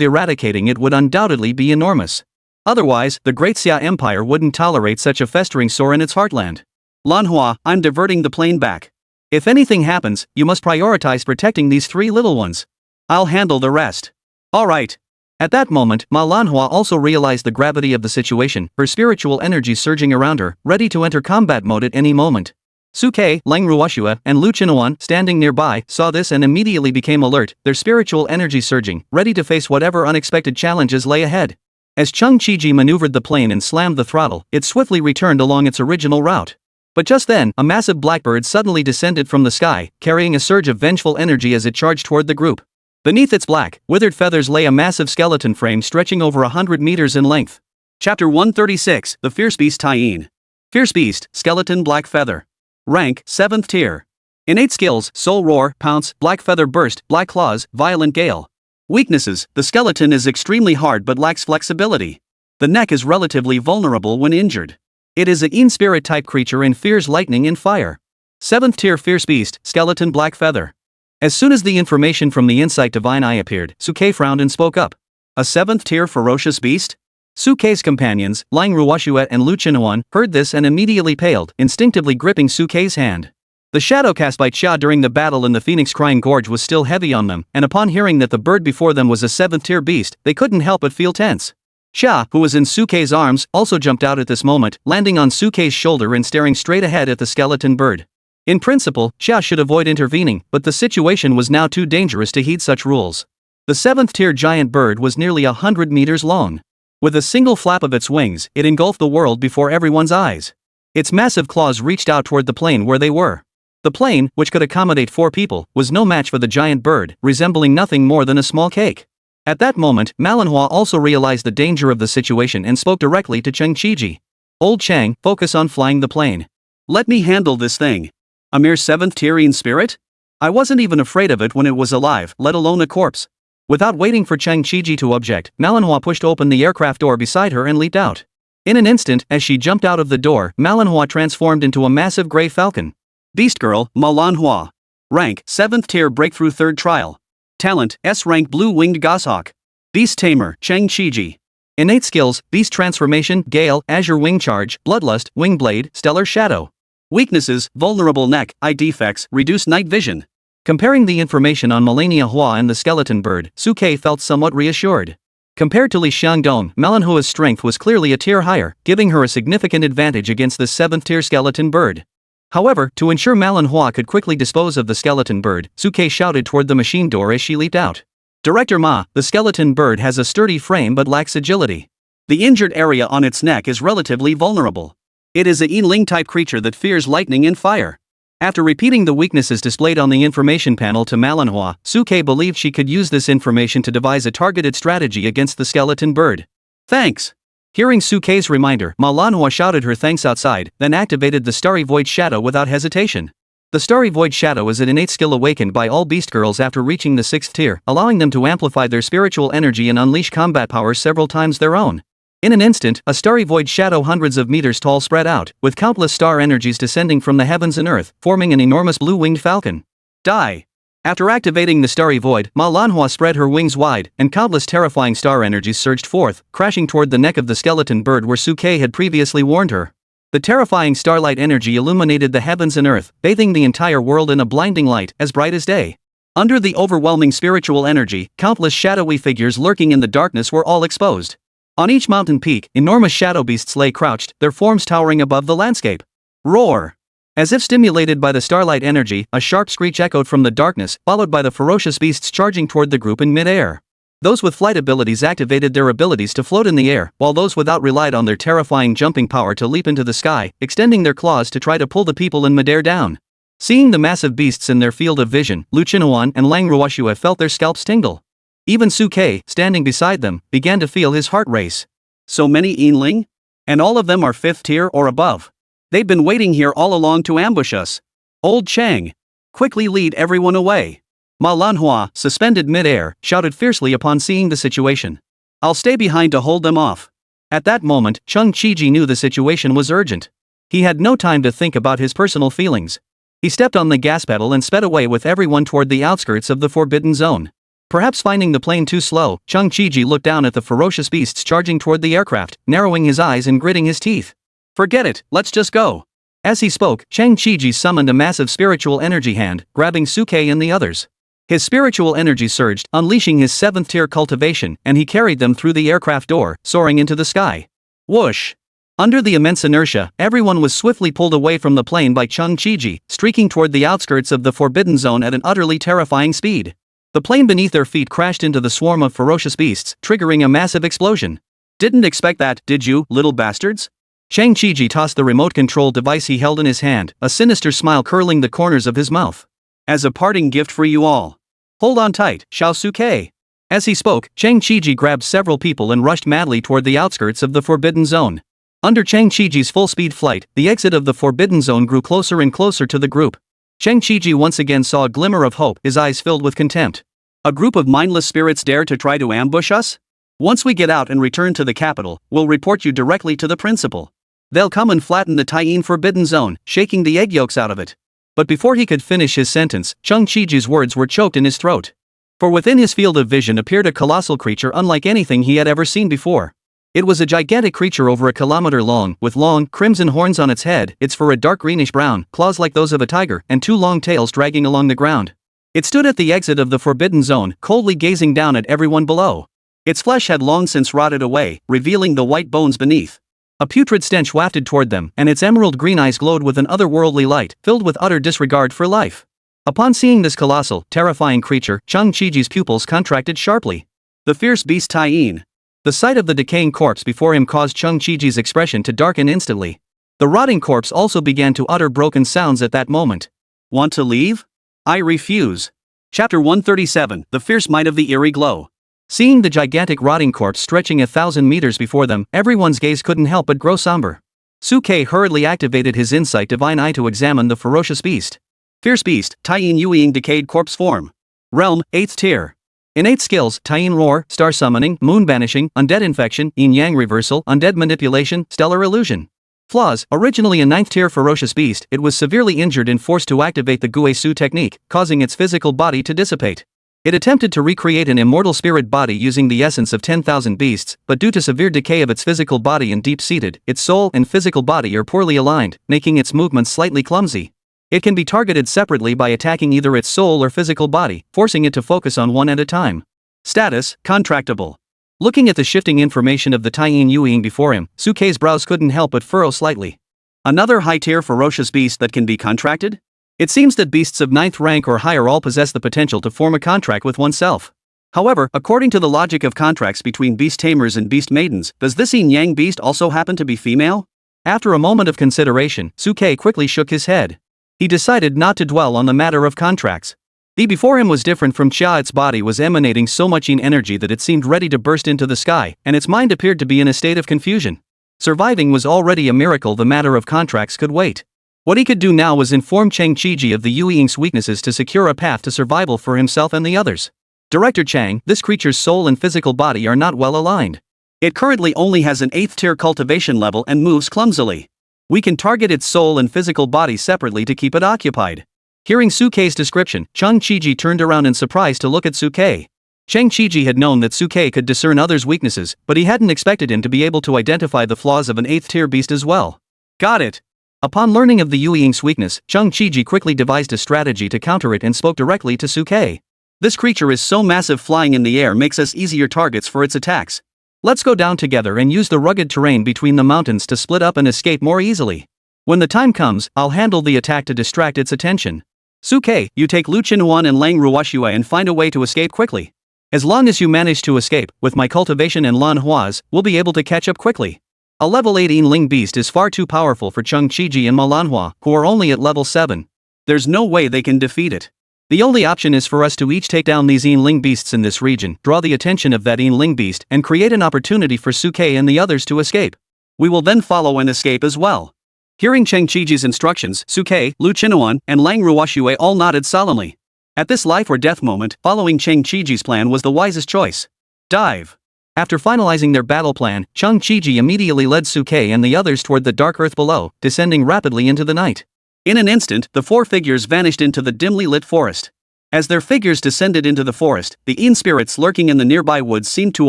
eradicating it would undoubtedly be enormous. Otherwise, the Great Xia Empire wouldn't tolerate such a festering sore in its heartland. Manhwa, I'm diverting the plane back. If anything happens, you must prioritize protecting these three little ones. I'll handle the rest. All right. At that moment, Manhwa also realized the gravity of the situation, her spiritual energy surging around her, ready to enter combat mode at any moment. Suke, Lang Ruoshua, and Lu Qinuan, standing nearby, saw this and immediately became alert, their spiritual energy surging, ready to face whatever unexpected challenges lay ahead. As Cheng Chiji maneuvered the plane and slammed the throttle, it swiftly returned along its original route. But just then, a massive blackbird suddenly descended from the sky, carrying a surge of vengeful energy as it charged toward the group. Beneath its black, withered feathers lay a massive skeleton frame stretching over 100 meters in length. Chapter 136, The Fierce Beast Tyene. Fierce Beast, Skeleton Black Feather. Rank, 7th tier. Innate skills, Soul Roar, Pounce, Black Feather Burst, Black Claws, Violent Gale. Weaknesses, the skeleton is extremely hard but lacks flexibility. The neck is relatively vulnerable when injured. It is a Yin spirit type creature and fears lightning and fire. 7th tier Fierce Beast, Skeleton Black Feather. As soon as the information from the Insight Divine Eye appeared, Suke frowned and spoke up. A 7th tier ferocious beast? Suke's companions, Lang Ruoshua and Lu Qinuan, heard this and immediately paled, instinctively gripping Suke's hand. The shadow cast by Xia during the battle in the Phoenix Crying Gorge was still heavy on them, and upon hearing that the bird before them was a 7th tier beast, they couldn't help but feel tense. Xia, who was in Suke's arms, also jumped out at this moment, landing on Suke's shoulder and staring straight ahead at the skeleton bird. In principle, Xia should avoid intervening, but the situation was now too dangerous to heed such rules. The 7th tier giant bird was nearly 100 meters long. With a single flap of its wings, it engulfed the world before everyone's eyes. Its massive claws reached out toward the plane where they were. The plane, which could accommodate 4 people, was no match for the giant bird, resembling nothing more than a small cake. At that moment, Manhwa also realized the danger of the situation and spoke directly to Cheng Chiji. Old Cheng, focus on flying the plane. Let me handle this thing. A mere 7th tier Yin spirit? I wasn't even afraid of it when it was alive, let alone a corpse. Without waiting for Cheng Chiji to object, Manhwa pushed open the aircraft door beside her and leaped out. In an instant, as she jumped out of the door, Manhwa transformed into a massive gray falcon. Beast Girl, Manhwa. Rank, 7th tier breakthrough 3rd trial. Talent, S-rank blue-winged goshawk. Beast Tamer, Cheng Chiji. Innate skills, Beast Transformation, Gale, Azure Wing Charge, Bloodlust, Wing Blade, Stellar Shadow. Weaknesses, vulnerable neck, eye defects, reduced night vision. Comparing the information on Melania Hua and the skeleton bird, Suke felt somewhat reassured. Compared to Li Xiangdong, Manhwa's strength was clearly a tier higher, giving her a significant advantage against the 7th tier skeleton bird. However, to ensure Manhwa could quickly dispose of the skeleton bird, Suke shouted toward the machine door as she leaped out. Director Ma, the skeleton bird has a sturdy frame but lacks agility. The injured area on its neck is relatively vulnerable. It is a Yinling type creature that fears lightning and fire. After repeating the weaknesses displayed on the information panel to Manhwa, Suke believed she could use this information to devise a targeted strategy against the skeleton bird. Thanks. Hearing Suke's reminder, Manhwa shouted her thanks outside, then activated the Starry Void Shadow without hesitation. The Starry Void Shadow is an innate skill awakened by all beast girls after reaching the 6th tier, allowing them to amplify their spiritual energy and unleash combat powers several times their own. In an instant, a starry void shadow hundreds of meters tall spread out, with countless star energies descending from the heavens and earth, forming an enormous blue-winged falcon. Die! After activating the starry void, Manhwa spread her wings wide, and countless terrifying star energies surged forth, crashing toward the neck of the skeleton bird where Suke had previously warned her. The terrifying starlight energy illuminated the heavens and earth, bathing the entire world in a blinding light, as bright as day. Under the overwhelming spiritual energy, countless shadowy figures lurking in the darkness were all exposed. On each mountain peak, enormous shadow beasts lay crouched, their forms towering above the landscape. Roar! As if stimulated by the starlight energy, a sharp screech echoed from the darkness, followed by the ferocious beasts charging toward the group in mid-air. Those with flight abilities activated their abilities to float in the air, while those without relied on their terrifying jumping power to leap into the sky, extending their claws to try to pull the people in midair down. Seeing the massive beasts in their field of vision, Lu Qinhuan and Lang Ruoxue felt their scalps tingle. Even Suke, standing beside them, began to feel his heart race. So many Yinling? And all of them are 5th tier or above. They've been waiting here all along to ambush us. Old Chang! Quickly lead everyone away. Manhwa, suspended mid-air, shouted fiercely upon seeing the situation. I'll stay behind to hold them off. At that moment, Chung Chiji knew the situation was urgent. He had no time to think about his personal feelings. He stepped on the gas pedal and sped away with everyone toward the outskirts of the Forbidden Zone. Perhaps finding the plane too slow, Chung Chiji looked down at the ferocious beasts charging toward the aircraft, narrowing his eyes and gritting his teeth. Forget it, let's just go. As he spoke, Chung Chiji summoned a massive spiritual energy hand, grabbing Suke and the others. His spiritual energy surged, unleashing his 7th tier cultivation, and he carried them through the aircraft door, soaring into the sky. Whoosh! Under the immense inertia, everyone was swiftly pulled away from the plane by Chung Chiji, streaking toward the outskirts of the Forbidden Zone at an utterly terrifying speed. The plane beneath their feet crashed into the swarm of ferocious beasts, triggering a massive explosion. Didn't expect that, did you, little bastards? Chang Chiji tossed the remote control device he held in his hand, a sinister smile curling the corners of his mouth. As a parting gift for you all. Hold on tight, Xiao Suke. As he spoke, Chang Chiji grabbed several people and rushed madly toward the outskirts of the Forbidden Zone. Under Chang Chiji's full-speed flight, the exit of the Forbidden Zone grew closer and closer to the group. Chang Chiji once again saw a glimmer of hope, his eyes filled with contempt. A group of mindless spirits dare to try to ambush us? Once we get out and return to the capital, we'll report you directly to the principal. They'll come and flatten the Taiyin Forbidden Zone, shaking the egg yolks out of it. But before he could finish his sentence, Chung Chiji's words were choked in his throat. For within his field of vision appeared a colossal creature unlike anything he had ever seen before. It was a gigantic creature over a kilometer long, with long, crimson horns on its head, its fur a dark greenish-brown, claws like those of a tiger, and 2 long tails dragging along the ground. It stood at the exit of the Forbidden Zone, coldly gazing down at everyone below. Its flesh had long since rotted away, revealing the white bones beneath. A putrid stench wafted toward them, and its emerald green eyes glowed with an otherworldly light, filled with utter disregard for life. Upon seeing this colossal, terrifying creature, Chung Chiji's pupils contracted sharply. The fierce beast Taiyin. The sight of the decaying corpse before him caused Chung Chiji's expression to darken instantly. The rotting corpse also began to utter broken sounds at that moment. Want to leave? I refuse. Chapter 137, The Fierce Might of the Eerie Glow. Seeing the gigantic rotting corpse stretching 1,000 meters before them, everyone's gaze couldn't help but grow somber. Suke hurriedly activated his insight divine eye to examine the ferocious beast. Fierce beast, Taiyin Yueying decayed corpse form. Realm, 8th tier. Innate skills, Taiyin Roar, Star Summoning, Moon Banishing, Undead Infection, Yin-Yang Reversal, Undead Manipulation, Stellar Illusion. Flaws, originally a 9th tier ferocious beast, it was severely injured and forced to activate the Guesu technique, causing its physical body to dissipate. It attempted to recreate an immortal spirit body using the essence of 10,000 beasts, but due to severe decay of its physical body and deep-seated, its soul and physical body are poorly aligned, making its movements slightly clumsy. It can be targeted separately by attacking either its soul or physical body, forcing it to focus on one at a time. Status, contractable. Looking at the shifting information of the Taiyin Yueying before him, Suke's brows couldn't help but furrow slightly. Another high-tier ferocious beast that can be contracted? It seems that beasts of 9th rank or higher all possess the potential to form a contract with oneself. However, according to the logic of contracts between beast tamers and beast maidens, does this yin-yang beast also happen to be female? After a moment of consideration, Suke quickly shook his head. He decided not to dwell on the matter of contracts. The before him was different from Chia. Its body was emanating so much yin energy that it seemed ready to burst into the sky, and its mind appeared to be in a state of confusion. Surviving was already a miracle. The matter of contracts could wait. What he could do now was inform Chang Chiji of the Yue Ying's weaknesses to secure a path to survival for himself and the others. Director Chang, this creature's soul and physical body are not well aligned. It currently only has an 8th tier cultivation level and moves clumsily. We can target its soul and physical body separately to keep it occupied. Hearing Suke's description, Chang Chiji turned around in surprise to look at Suke. Chang Chiji had known that Suke could discern others' weaknesses, but he hadn't expected him to be able to identify the flaws of an 8th tier beast as well. Got it. Upon learning of the Yue Ying's weakness, Chang Chiji quickly devised a strategy to counter it and spoke directly to Suke. This creature is so massive, flying in the air makes us easier targets for its attacks. Let's go down together and use the rugged terrain between the mountains to split up and escape more easily. When the time comes, I'll handle the attack to distract its attention. Suke, you take Lu Qinhuan and Lang Ruoxue and find a way to escape quickly. As long as you manage to escape, with my cultivation and Manhwa's, we'll be able to catch up quickly. A level 8 Yin beast is far too powerful for Chang Chiji and Manhwa, who are only at level 7. There's no way they can defeat it. The only option is for us to each take down these Yin beasts in this region, draw the attention of that Yin beast, and create an opportunity for Suke and the others to escape. We will then follow and escape as well. Hearing Chang Chiji's instructions, Suke, Lu Qinhuan, and Lang Ruoxue all nodded solemnly. At this life or death moment, following Chang Chiji's plan was the wisest choice. Dive. After finalizing their battle plan, Chang Chiji immediately led Suke and the others toward the dark earth below, descending rapidly into the night. In an instant, the 4 figures vanished into the dimly lit forest. As their figures descended into the forest, the Yin spirits lurking in the nearby woods seemed to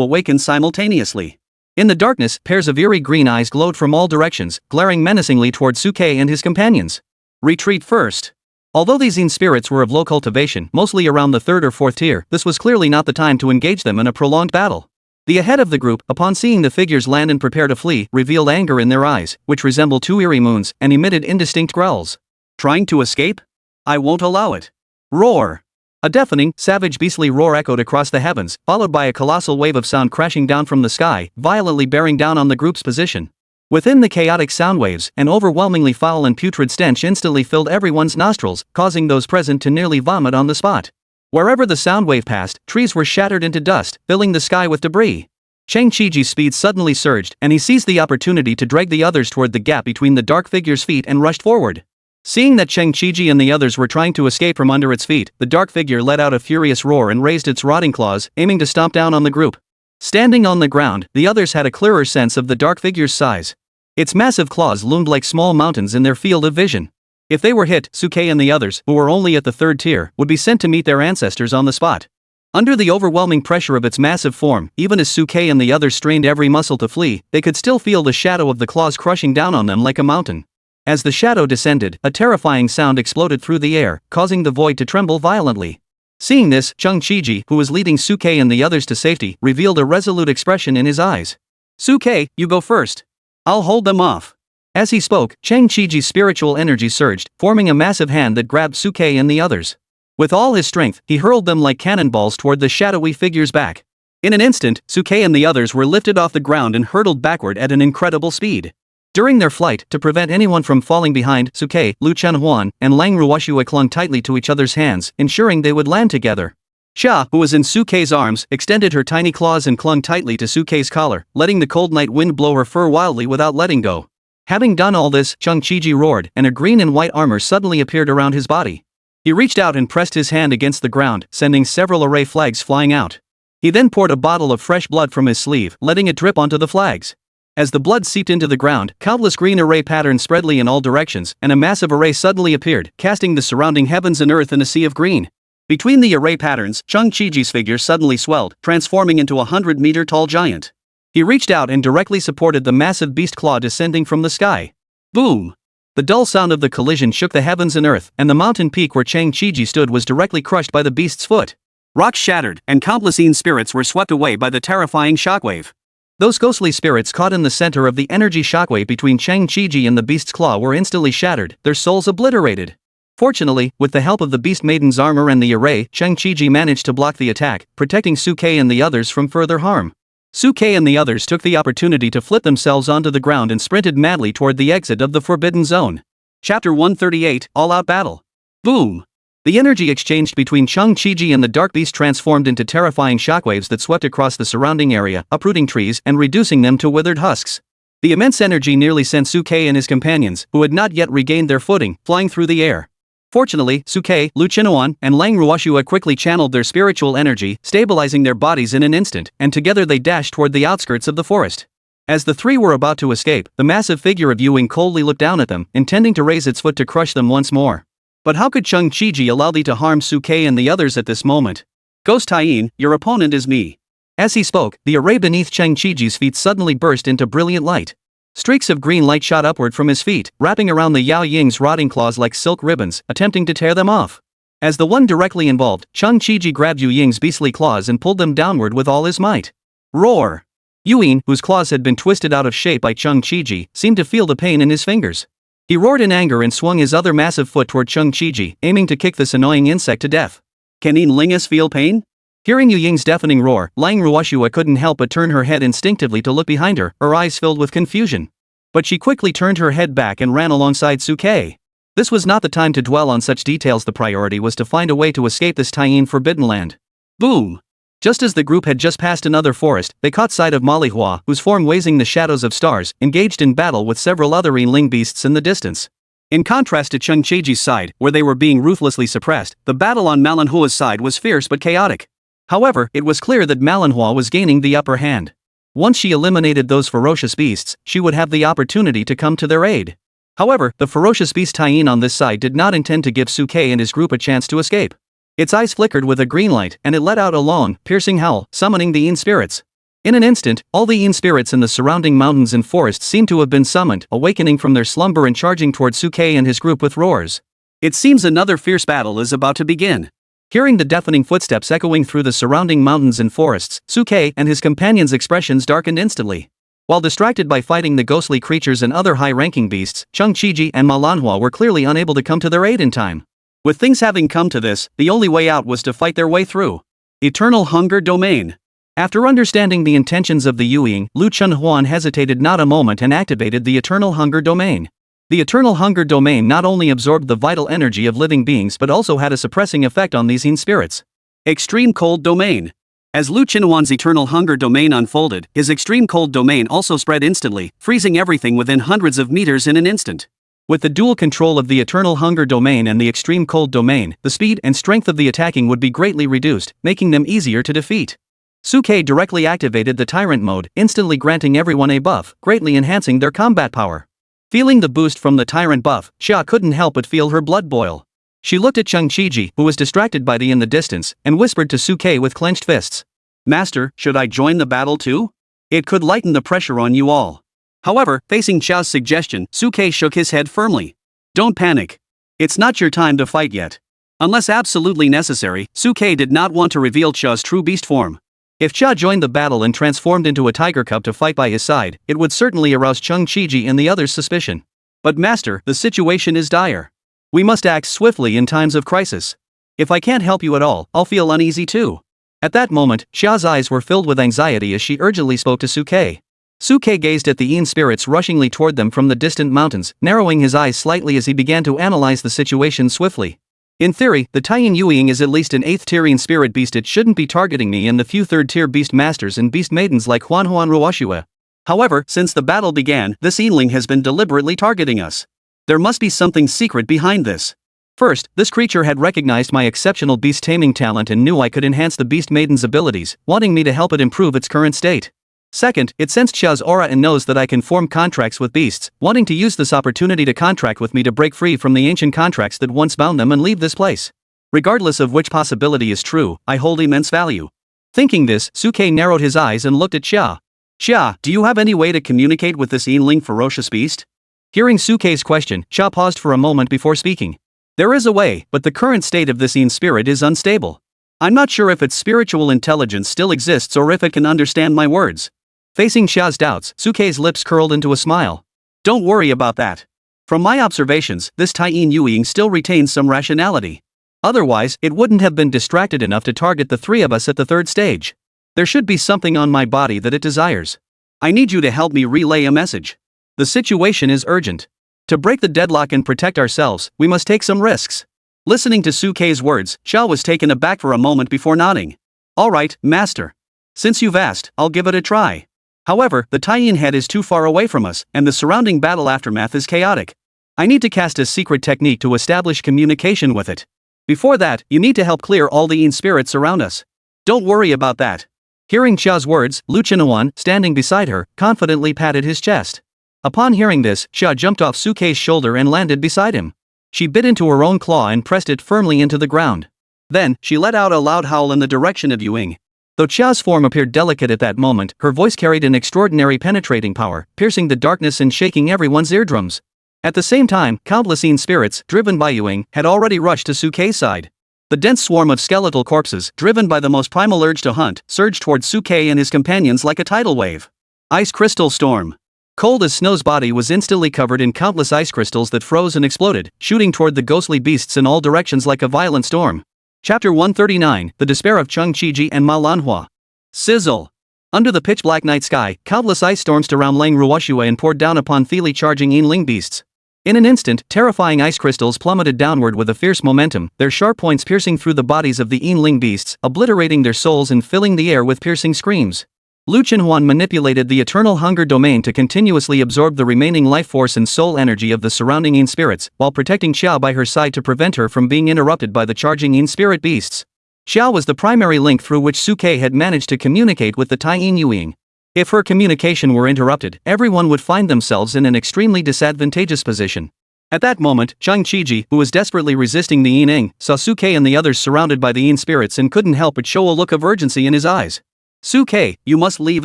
awaken simultaneously. In the darkness, pairs of eerie green eyes glowed from all directions, glaring menacingly toward Suke and his companions. Retreat first. Although these Yin spirits were of low cultivation, mostly around the 3rd or 4th tier, this was clearly not the time to engage them in a prolonged battle. The ahead of the group, upon seeing the figures land and prepare to flee, revealed anger in their eyes, which resembled 2 eerie moons, and emitted indistinct growls. Trying to escape? I won't allow it. Roar! A deafening, savage beastly roar echoed across the heavens, followed by a colossal wave of sound crashing down from the sky, violently bearing down on the group's position. Within the chaotic sound waves, an overwhelmingly foul and putrid stench instantly filled everyone's nostrils, causing those present to nearly vomit on the spot. Wherever the sound wave passed, trees were shattered into dust, filling the sky with debris. Chang Chiji's speed suddenly surged, and he seized the opportunity to drag the others toward the gap between the dark figure's feet and rushed forward. Seeing that Chang Chiji and the others were trying to escape from under its feet, the dark figure let out a furious roar and raised its rotting claws, aiming to stomp down on the group. Standing on the ground, the others had a clearer sense of the dark figure's size. Its massive claws loomed like small mountains in their field of vision. If they were hit, Suke and the others, who were only at the 3rd tier, would be sent to meet their ancestors on the spot. Under the overwhelming pressure of its massive form, even as Suke and the others strained every muscle to flee, they could still feel the shadow of the claws crushing down on them like a mountain. As the shadow descended, a terrifying sound exploded through the air, causing the void to tremble violently. Seeing this, Chang Chiji, who was leading Suke and the others to safety, revealed a resolute expression in his eyes. Suke, you go first. I'll hold them off. As he spoke, Chang Chiji's spiritual energy surged, forming a massive hand that grabbed Suke and the others. With all his strength, he hurled them like cannonballs toward the shadowy figure's back. In an instant, Suke and the others were lifted off the ground and hurtled backward at an incredible speed. During their flight, to prevent anyone from falling behind, Suke, Lu Qinhuan, and Lang Ruoxue clung tightly to each other's hands, ensuring they would land together. Xia, who was in Suke's arms, extended her tiny claws and clung tightly to Suke's collar, letting the cold night wind blow her fur wildly without letting go. Having done all this, Chang Chiji roared, and a green and white armor suddenly appeared around his body. He reached out and pressed his hand against the ground, sending several array flags flying out. He then poured a bottle of fresh blood from his sleeve, letting it drip onto the flags. As the blood seeped into the ground, countless green array patterns spreadly in all directions, and a massive array suddenly appeared, casting the surrounding heavens and earth in a sea of green. Between the array patterns, Chang Chiji's figure suddenly swelled, transforming into a 100-meter-tall giant. He reached out and directly supported the massive beast claw descending from the sky. Boom! The dull sound of the collision shook the heavens and earth, and the mountain peak where Chang Chiji stood was directly crushed by the beast's foot. Rocks shattered, and countless Yin spirits were swept away by the terrifying shockwave. Those ghostly spirits caught in the center of the energy shockwave between Chang Chiji and the beast's claw were instantly shattered, their souls obliterated. Fortunately, with the help of the beast maiden's armor and the array, Chang Chiji managed to block the attack, protecting Suke and the others from further harm. Suke and the others took the opportunity to flip themselves onto the ground and sprinted madly toward the exit of the Forbidden Zone. Chapter 138, All-Out Battle. Boom! The energy exchanged between Chung Chi-ji and the dark beast transformed into terrifying shockwaves that swept across the surrounding area, uprooting trees and reducing them to withered husks. The immense energy nearly sent Suke and his companions, who had not yet regained their footing, flying through the air. Fortunately, Suke, Lu Chinhuan, and Lang Ruoshua quickly channeled their spiritual energy, stabilizing their bodies in an instant, and together they dashed toward the outskirts of the forest. As the three were about to escape, the massive figure of Ewing coldly looked down at them, intending to raise its foot to crush them once more. But how could Chung Chi-ji allow thee to harm Suke and the others at this moment? Ghost Taiyin, your opponent is me. As he spoke, the array beneath Chung Chi-ji's feet suddenly burst into brilliant light. Streaks of green light shot upward from his feet, wrapping around the Yao Ying's rotting claws like silk ribbons, attempting to tear them off. As the one directly involved, Chung Chi-ji grabbed Yu Ying's beastly claws and pulled them downward with all his might. Roar! Yu Ying, whose claws had been twisted out of shape by Chung Chi-ji, seemed to feel the pain in his fingers. He roared in anger and swung his other massive foot toward Chung Chi-ji, aiming to kick this annoying insect to death. Can Yin Lingus feel pain? Hearing Yu Ying's deafening roar, Lang Ruoshua couldn't help but turn her head instinctively to look behind her, her eyes filled with confusion. But she quickly turned her head back and ran alongside Suke. This was not the time to dwell on such details. The priority was to find a way to escape this Taiyin forbidden land. Boom! Just as the group had just passed another forest, they caught sight of Manhwa, whose form wazing the shadows of stars, engaged in battle with several other Yinling beasts in the distance. In contrast to Chung Chi-ji's side, where they were being ruthlessly suppressed, the battle on Manhwa's side was fierce but chaotic. However, it was clear that Manhwa was gaining the upper hand. Once she eliminated those ferocious beasts, she would have the opportunity to come to their aid. However, the ferocious beast Taiyin on this side did not intend to give Suke and his group a chance to escape. Its eyes flickered with a green light, and it let out a long, piercing howl, summoning the Yin spirits. In an instant, all the Yin spirits in the surrounding mountains and forests seemed to have been summoned, awakening from their slumber and charging toward Suke and his group with roars. It seems another fierce battle is about to begin. Hearing the deafening footsteps echoing through the surrounding mountains and forests, Suke and his companions' expressions darkened instantly. While distracted by fighting the ghostly creatures and other high-ranking beasts, Chung Chi-ji and Manhwa were clearly unable to come to their aid in time. With things having come to this, the only way out was to fight their way through. Eternal Hunger Domain. After understanding the intentions of the Yuying, Lu Chenhuan hesitated not a moment and activated the Eternal Hunger Domain. The Eternal Hunger Domain not only absorbed the vital energy of living beings but also had a suppressing effect on these Yin spirits. Extreme Cold Domain. As Lu Chenhuan's Eternal Hunger Domain unfolded, his Extreme Cold Domain also spread instantly, freezing everything within hundreds of meters in an instant. With the dual control of the Eternal Hunger Domain and the Extreme Cold Domain, the speed and strength of the attacking would be greatly reduced, making them easier to defeat. Suke directly activated the Tyrant mode, instantly granting everyone a buff, greatly enhancing their combat power. Feeling the boost from the Tyrant buff, Xia couldn't help but feel her blood boil. She looked at Chung Chi-ji, who was distracted by the in the distance, and whispered to Suke with clenched fists. Master, should I join the battle too? It could lighten the pressure on you all. However, facing Xia's suggestion, Suke shook his head firmly. Don't panic. It's not your time to fight yet. Unless absolutely necessary, Suke did not want to reveal Xia's true beast form. If Xia joined the battle and transformed into a tiger cub to fight by his side, it would certainly arouse Chung Chi-ji and the others' suspicion. But master, the situation is dire. We must act swiftly in times of crisis. If I can't help you at all, I'll feel uneasy too. At that moment, Xia's eyes were filled with anxiety as she urgently spoke to Suke. Suke gazed at the Yin spirits rushingly toward them from the distant mountains, narrowing his eyes slightly as he began to analyze the situation swiftly. In theory, the Taiyin Yuying is at least an 8th-tier Yin spirit beast. It shouldn't be targeting me and the few 3rd-tier beast masters and beast maidens like Huanhuan Ruoshua. However, since the battle began, this Yinling has been deliberately targeting us. There must be something secret behind this. First, this creature had recognized my exceptional beast taming talent and knew I could enhance the beast maiden's abilities, wanting me to help it improve its current state. Second, it sensed Xia's aura and knows that I can form contracts with beasts, wanting to use this opportunity to contract with me to break free from the ancient contracts that once bound them and leave this place. Regardless of which possibility is true, I hold immense value. Thinking this, Suke narrowed his eyes and looked at Xia. Xia, do you have any way to communicate with this Yinling ferocious beast? Hearing Suke's question, Xia paused for a moment before speaking. There is a way, but the current state of this Yin spirit is unstable. I'm not sure if its spiritual intelligence still exists or if it can understand my words. Facing Xia's doubts, Suke's lips curled into a smile. Don't worry about that. From my observations, this Taiyin Yuying still retains some rationality. Otherwise, it wouldn't have been distracted enough to target the three of us at the 3rd stage. There should be something on my body that it desires. I need you to help me relay a message. The situation is urgent. To break the deadlock and protect ourselves, we must take some risks. Listening to Suke's words, Xia was taken aback for a moment before nodding. Alright, master. Since you've asked, I'll give it a try. However, the Taiyin head is too far away from us, and the surrounding battle aftermath is chaotic. I need to cast a secret technique to establish communication with it. Before that, you need to help clear all the Yin spirits around us. Don't worry about that. Hearing Xia's words, Lu Qinuan, standing beside her, confidently patted his chest. Upon hearing this, Xia jumped off Suke's shoulder and landed beside him. She bit into her own claw and pressed it firmly into the ground. Then, she let out a loud howl in the direction of Yuing. Though Xia's form appeared delicate at that moment, her voice carried an extraordinary penetrating power, piercing the darkness and shaking everyone's eardrums. At the same time, countless Yin spirits, driven by Yuing, had already rushed to Suke's side. The dense swarm of skeletal corpses, driven by the most primal urge to hunt, surged towards Suke and his companions like a tidal wave. Ice Crystal Storm. Cold as Snow's body was instantly covered in countless ice crystals that froze and exploded, shooting toward the ghostly beasts in all directions like a violent storm. Chapter 139, The Despair of Cheng Qiji and Manhwa. Sizzle. Under the pitch-black night sky, countless ice storms surrounded Lang Ruoxue and poured down upon thiely charging Yinling beasts. In an instant, terrifying ice crystals plummeted downward with a fierce momentum, their sharp points piercing through the bodies of the Yinling beasts, obliterating their souls and filling the air with piercing screams. Lu Qinuan manipulated the eternal hunger domain to continuously absorb the remaining life force and soul energy of the surrounding Yin spirits, while protecting Xiao by her side to prevent her from being interrupted by the charging Yin spirit beasts. Xiao was the primary link through which Suke had managed to communicate with the Taiyin Yuing. If her communication were interrupted, everyone would find themselves in an extremely disadvantageous position. At that moment, Cheng Qiji, who was desperately resisting the Yin Ing, saw Suke and the others surrounded by the Yin spirits and couldn't help but show a look of urgency in his eyes. Suke, you must leave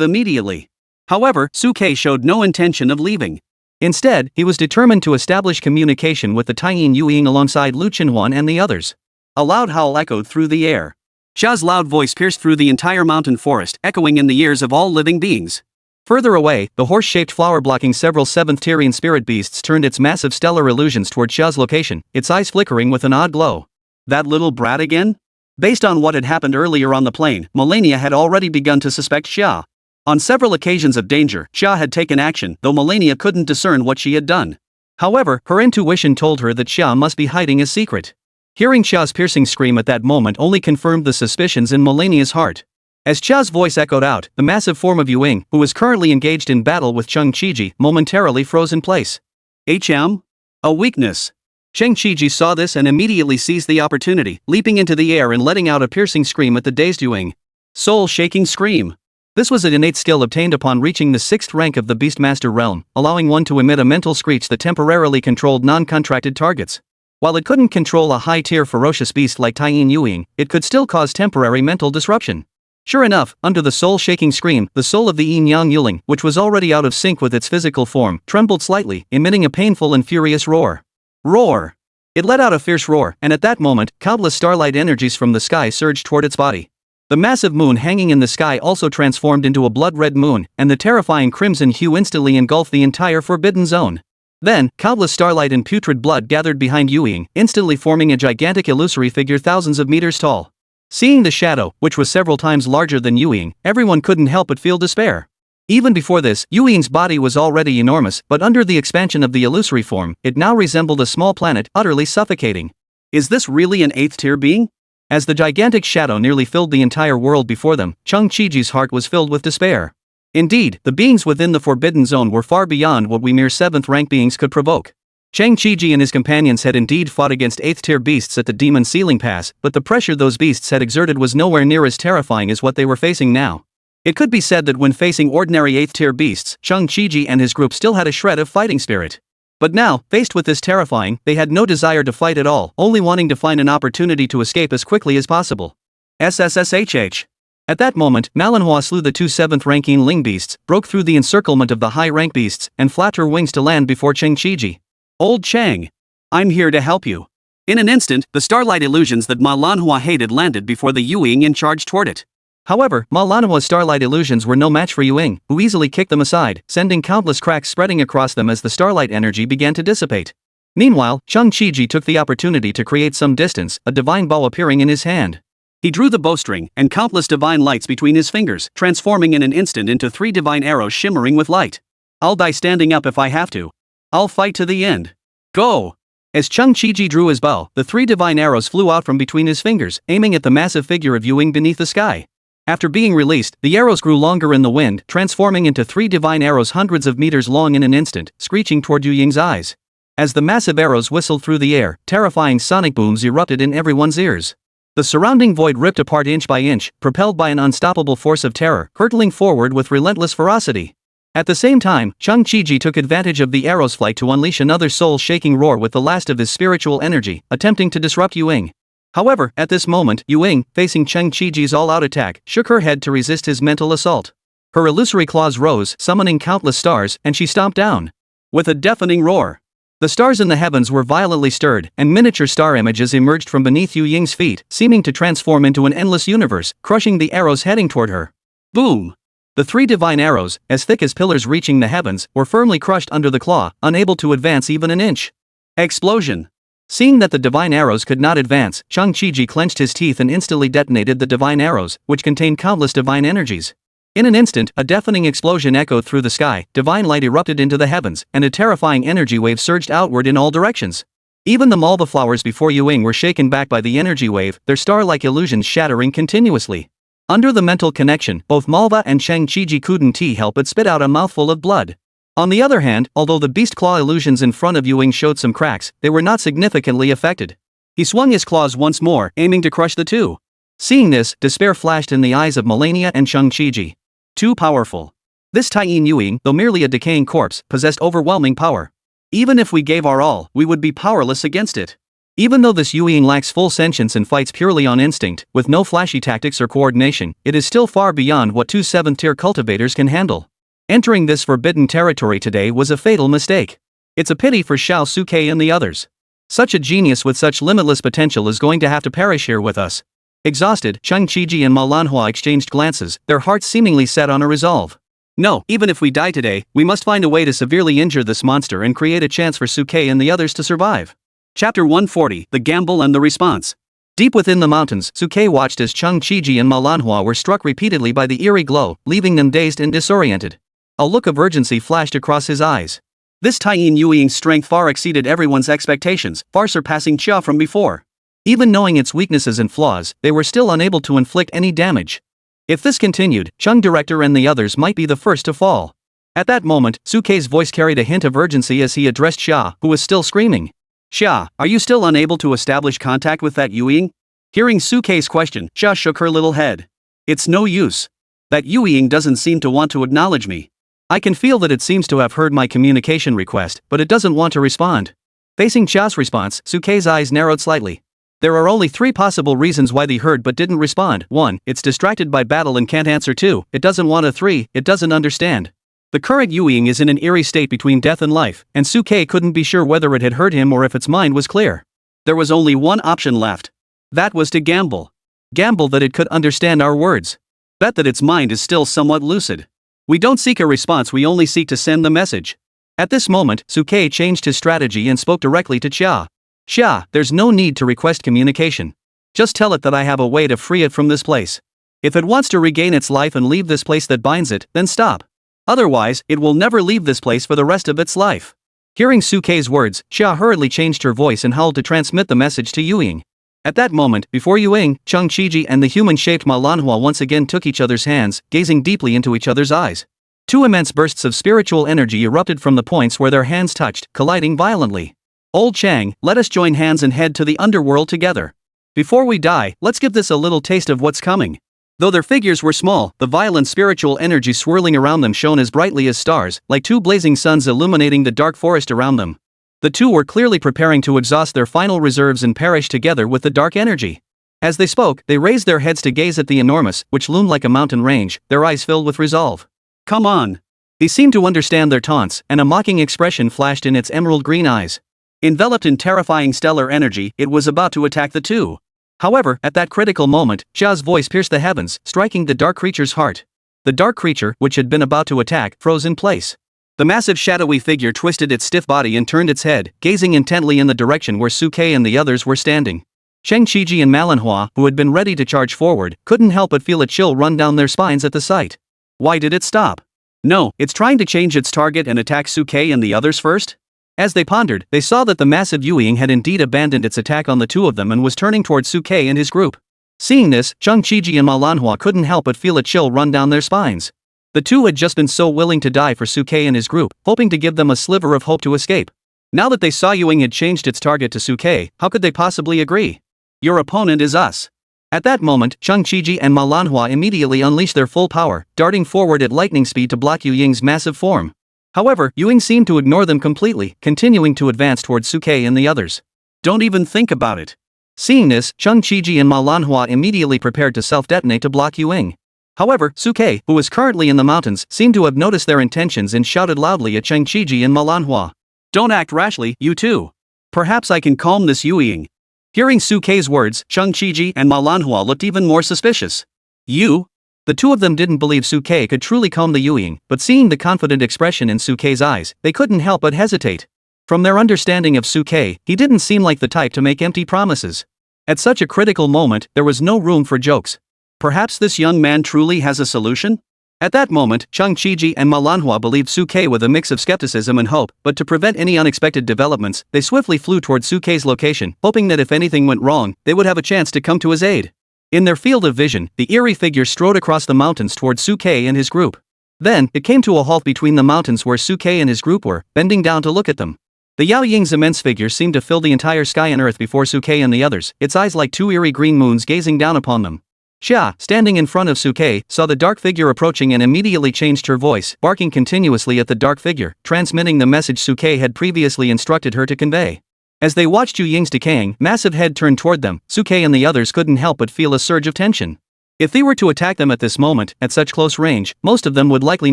immediately. However, Suke showed no intention of leaving. Instead, he was determined to establish communication with the Taiyin Yuing alongside Lu Qinuan and the others. A loud howl echoed through the air. Xia's loud voice pierced through the entire mountain forest, echoing in the ears of all living beings. Further away, the horse-shaped flower blocking several seventh-tier Yin spirit beasts turned its massive stellar illusions toward Xia's location, its eyes flickering with an odd glow. That little brat again? Based on what had happened earlier on the plain, Melania had already begun to suspect Xia. On several occasions of danger, Xia had taken action, though Melania couldn't discern what she had done. However, her intuition told her that Xia must be hiding a secret. Hearing Xia's piercing scream at that moment only confirmed the suspicions in Melania's heart. As Xia's voice echoed out, the massive form of Yuing, who was currently engaged in battle with Cheng Qiji, momentarily froze in place. A weakness. Cheng Qiji saw this and immediately seized the opportunity, leaping into the air and letting out a piercing scream at the dazed Yuing. Soul-shaking scream. This was an innate skill obtained upon reaching the 6th rank of the Beastmaster realm, allowing one to emit a mental screech that temporarily controlled non-contracted targets. While it couldn't control a high-tier ferocious beast like Taiyin Yuing, it could still cause temporary mental disruption. Sure enough, under the soul-shaking scream, the soul of the Yin Yang Yuling, which was already out of sync with its physical form, trembled slightly, emitting a painful and furious roar. Roar! It let out a fierce roar, and at that moment, countless starlight energies from the sky surged toward its body. The massive moon hanging in the sky also transformed into a blood-red moon, and the terrifying crimson hue instantly engulfed the entire forbidden zone. Then, countless starlight and putrid blood gathered behind Yuing, instantly forming a gigantic illusory figure thousands of meters tall. Seeing the shadow, which was several times larger than Yuing, everyone couldn't help but feel despair. Even before this, Yuing's body was already enormous, but under the expansion of the illusory form, it now resembled a small planet, utterly suffocating. Is this really an 8th-tier being? As the gigantic shadow nearly filled the entire world before them, Cheng Qiji's heart was filled with despair. Indeed, the beings within the Forbidden Zone were far beyond what we mere 7th-rank beings could provoke. Cheng Qiji and his companions had indeed fought against 8th-tier beasts at the Demon Ceiling Pass, but the pressure those beasts had exerted was nowhere near as terrifying as what they were facing now. It could be said that when facing ordinary 8th-tier beasts, Cheng Qiji and his group still had a shred of fighting spirit. But now, faced with this terrifying, they had no desire to fight at all, only wanting to find an opportunity to escape as quickly as possible. SSS-Rank. At that moment, Manhwa slew the 2 7th-rank Ling beasts, broke through the encirclement of the high-rank beasts, and flapped her wings to land before Cheng Qiji. Old Cheng. I'm here to help you. In an instant, the starlight illusions that Manhwa hated landed before the Yuing and charged toward it. However, Manhwa's starlight illusions were no match for Yuing, who easily kicked them aside, sending countless cracks spreading across them as the starlight energy began to dissipate. Meanwhile, Cheng Qiji took the opportunity to create some distance, a divine bow appearing in his hand. He drew the bowstring, and countless divine lights between his fingers, transforming in an instant into 3 divine arrows shimmering with light. I'll die standing up if I have to. I'll fight to the end. Go! As Chung Chi-ji drew his bow, the 3 divine arrows flew out from between his fingers, aiming at the massive figure of Ewing beneath the sky. After being released, the arrows grew longer in the wind, transforming into 3 divine arrows hundreds of meters long in an instant, screeching toward Yu Ying's eyes. As the massive arrows whistled through the air, terrifying sonic booms erupted in everyone's ears. The surrounding void ripped apart inch by inch, propelled by an unstoppable force of terror, hurtling forward with relentless ferocity. At the same time, Chung Chi-ji took advantage of the arrow's flight to unleash another soul-shaking roar with the last of his spiritual energy, attempting to disrupt Yu Ying. However, at this moment, Yu Ying, facing Chung Chi-ji's all-out attack, shook her head to resist his mental assault. Her illusory claws rose, summoning countless stars, and she stomped down. With a deafening roar, the stars in the heavens were violently stirred, and miniature star images emerged from beneath Yu Ying's feet, seeming to transform into an endless universe, crushing the arrows heading toward her. Boom! The 3 divine arrows, as thick as pillars reaching the heavens, were firmly crushed under the claw, unable to advance even an inch. Explosion! Seeing that the divine arrows could not advance, Chung Chi-ji clenched his teeth and instantly detonated the divine arrows, which contained countless divine energies. In an instant, a deafening explosion echoed through the sky, divine light erupted into the heavens, and a terrifying energy wave surged outward in all directions. Even the malva flowers before Yu Ying were shaken back by the energy wave, their star-like illusions shattering continuously. Under the mental connection, both Malva and Chung Chi-ji couldn't help but spit out a mouthful of blood. On the other hand, although the beast claw illusions in front of Yu Ying showed some cracks, they were not significantly affected. He swung his claws once more, aiming to crush the 2. Seeing this, despair flashed in the eyes of Melania and Chung Chi-ji. Too powerful. This Taiyin Yu Ying, though merely a decaying corpse, possessed overwhelming power. Even if we gave our all, we would be powerless against it. Even though this Yu Ying lacks full sentience and fights purely on instinct, with no flashy tactics or coordination, it is still far beyond what 2 7th-tier cultivators can handle. Entering this forbidden territory today was a fatal mistake. It's a pity for Xiao Suke and the others. Such a genius with such limitless potential is going to have to perish here with us. Exhausted, Chung Chi-ji and Manhwa exchanged glances, their hearts seemingly set on a resolve. No, even if we die today, we must find a way to severely injure this monster and create a chance for Suke and the others to survive. Chapter 140, The Gamble and the Response. Deep within the mountains, Suke watched as Chung Chi-ji and Manhwa were struck repeatedly by the eerie glow, leaving them dazed and disoriented. A look of urgency flashed across his eyes. This Taiyin Yu Ying's strength far exceeded everyone's expectations, far surpassing Xia from before. Even knowing its weaknesses and flaws, they were still unable to inflict any damage. If this continued, Chung Director and the others might be the first to fall. At that moment, Suke's voice carried a hint of urgency as he addressed Xia, who was still screaming. Xia, are you still unable to establish contact with that Yu Ying? Hearing Suke's question, Xia shook her little head. It's no use. That Yu Ying doesn't seem to want to acknowledge me. I can feel that it seems to have heard my communication request, but it doesn't want to respond. Facing Xia's response, Suke's eyes narrowed slightly. There are only 3 possible reasons why they heard but didn't respond. 1. It's distracted by battle and can't answer. 2. It doesn't want to. 3. It doesn't understand. The current Yu Ying is in an eerie state between death and life, and Suke couldn't be sure whether it had heard him or if its mind was clear. There was only one option left. That was to gamble. Gamble that it could understand our words. Bet that its mind is still somewhat lucid. We don't seek a response, we only seek to send the message. At this moment, Suke changed his strategy and spoke directly to Xia. Xia, there's no need to request communication. Just tell it that I have a way to free it from this place. If it wants to regain its life and leave this place that binds it, then stop. Otherwise, it will never leave this place for the rest of its life. Hearing Suke's words, Xia hurriedly changed her voice and howled to transmit the message to Yu Ying. At that moment, before Yu Ying, Chung Chi-ji and the human-shaped Manhwa once again took each other's hands, gazing deeply into each other's eyes. 2 immense bursts of spiritual energy erupted from the points where their hands touched, colliding violently. Old Chang, let us join hands and head to the underworld together. Before we die, let's give this a little taste of what's coming. Though their figures were small, the violent spiritual energy swirling around them shone as brightly as stars, like 2 blazing suns illuminating the dark forest around them. The 2 were clearly preparing to exhaust their final reserves and perish together with the dark energy. As they spoke, they raised their heads to gaze at the enormous, which loomed like a mountain range, their eyes filled with resolve. Come on. They seemed to understand their taunts, and a mocking expression flashed in its emerald green eyes. Enveloped in terrifying stellar energy, it was about to attack the 2. However, at that critical moment, Xia's voice pierced the heavens, striking the dark creature's heart. The dark creature, which had been about to attack, froze in place. The massive shadowy figure twisted its stiff body and turned its head, gazing intently in the direction where Suke and the others were standing. Chung Chi-ji and Manhwa, who had been ready to charge forward, couldn't help but feel a chill run down their spines at the sight. Why did it stop? No, it's trying to change its target and attack Suke and the others first? As they pondered, they saw that the massive Yueying had indeed abandoned its attack on the two of them and was turning towards Suke and his group. Seeing this, Chung Chiji and Manhwa couldn't help but feel a chill run down their spines. The two had just been so willing to die for Suke and his group, hoping to give them a sliver of hope to escape. Now that they saw Yueying had changed its target to Suke, how could they possibly agree? Your opponent is us. At that moment, Chung Chiji and Manhwa immediately unleashed their full power, darting forward at lightning speed to block Yueying's massive form. However, Yueying seemed to ignore them completely, continuing to advance towards Suke and the others. Don't even think about it. Seeing this, Chung Chiji and Manhwa immediately prepared to self-detonate to block Yueying. However, Suke, who was currently in the mountains, seemed to have noticed their intentions and shouted loudly at Chung Chiji and Manhwa. Don't act rashly, you two. Perhaps I can calm this Yueying. Hearing Suke's words, Chung Chiji and Manhwa looked even more suspicious. You? The two of them didn't believe Suke could truly calm the Yueying, but seeing the confident expression in Suke's eyes, they couldn't help but hesitate. From their understanding of Suke, he didn't seem like the type to make empty promises. At such a critical moment, there was no room for jokes. Perhaps this young man truly has a solution? At that moment, Chung Chiji and Manhwa believed Suke with a mix of skepticism and hope, but to prevent any unexpected developments, they swiftly flew towards Suke's location, hoping that if anything went wrong, they would have a chance to come to his aid. In their field of vision, the eerie figure strode across the mountains towards Suke and his group. Then, it came to a halt between the mountains where Suke and his group were, bending down to look at them. The Yao Ying's immense figure seemed to fill the entire sky and earth before Suke and the others, its eyes like two eerie green moons gazing down upon them. Xia, standing in front of Suke, saw the dark figure approaching and immediately changed her voice, barking continuously at the dark figure, transmitting the message Suke had previously instructed her to convey. As they watched Yu Ying's decaying, massive head turned toward them, Suke and the others couldn't help but feel a surge of tension. If they were to attack them at this moment, at such close range, most of them would likely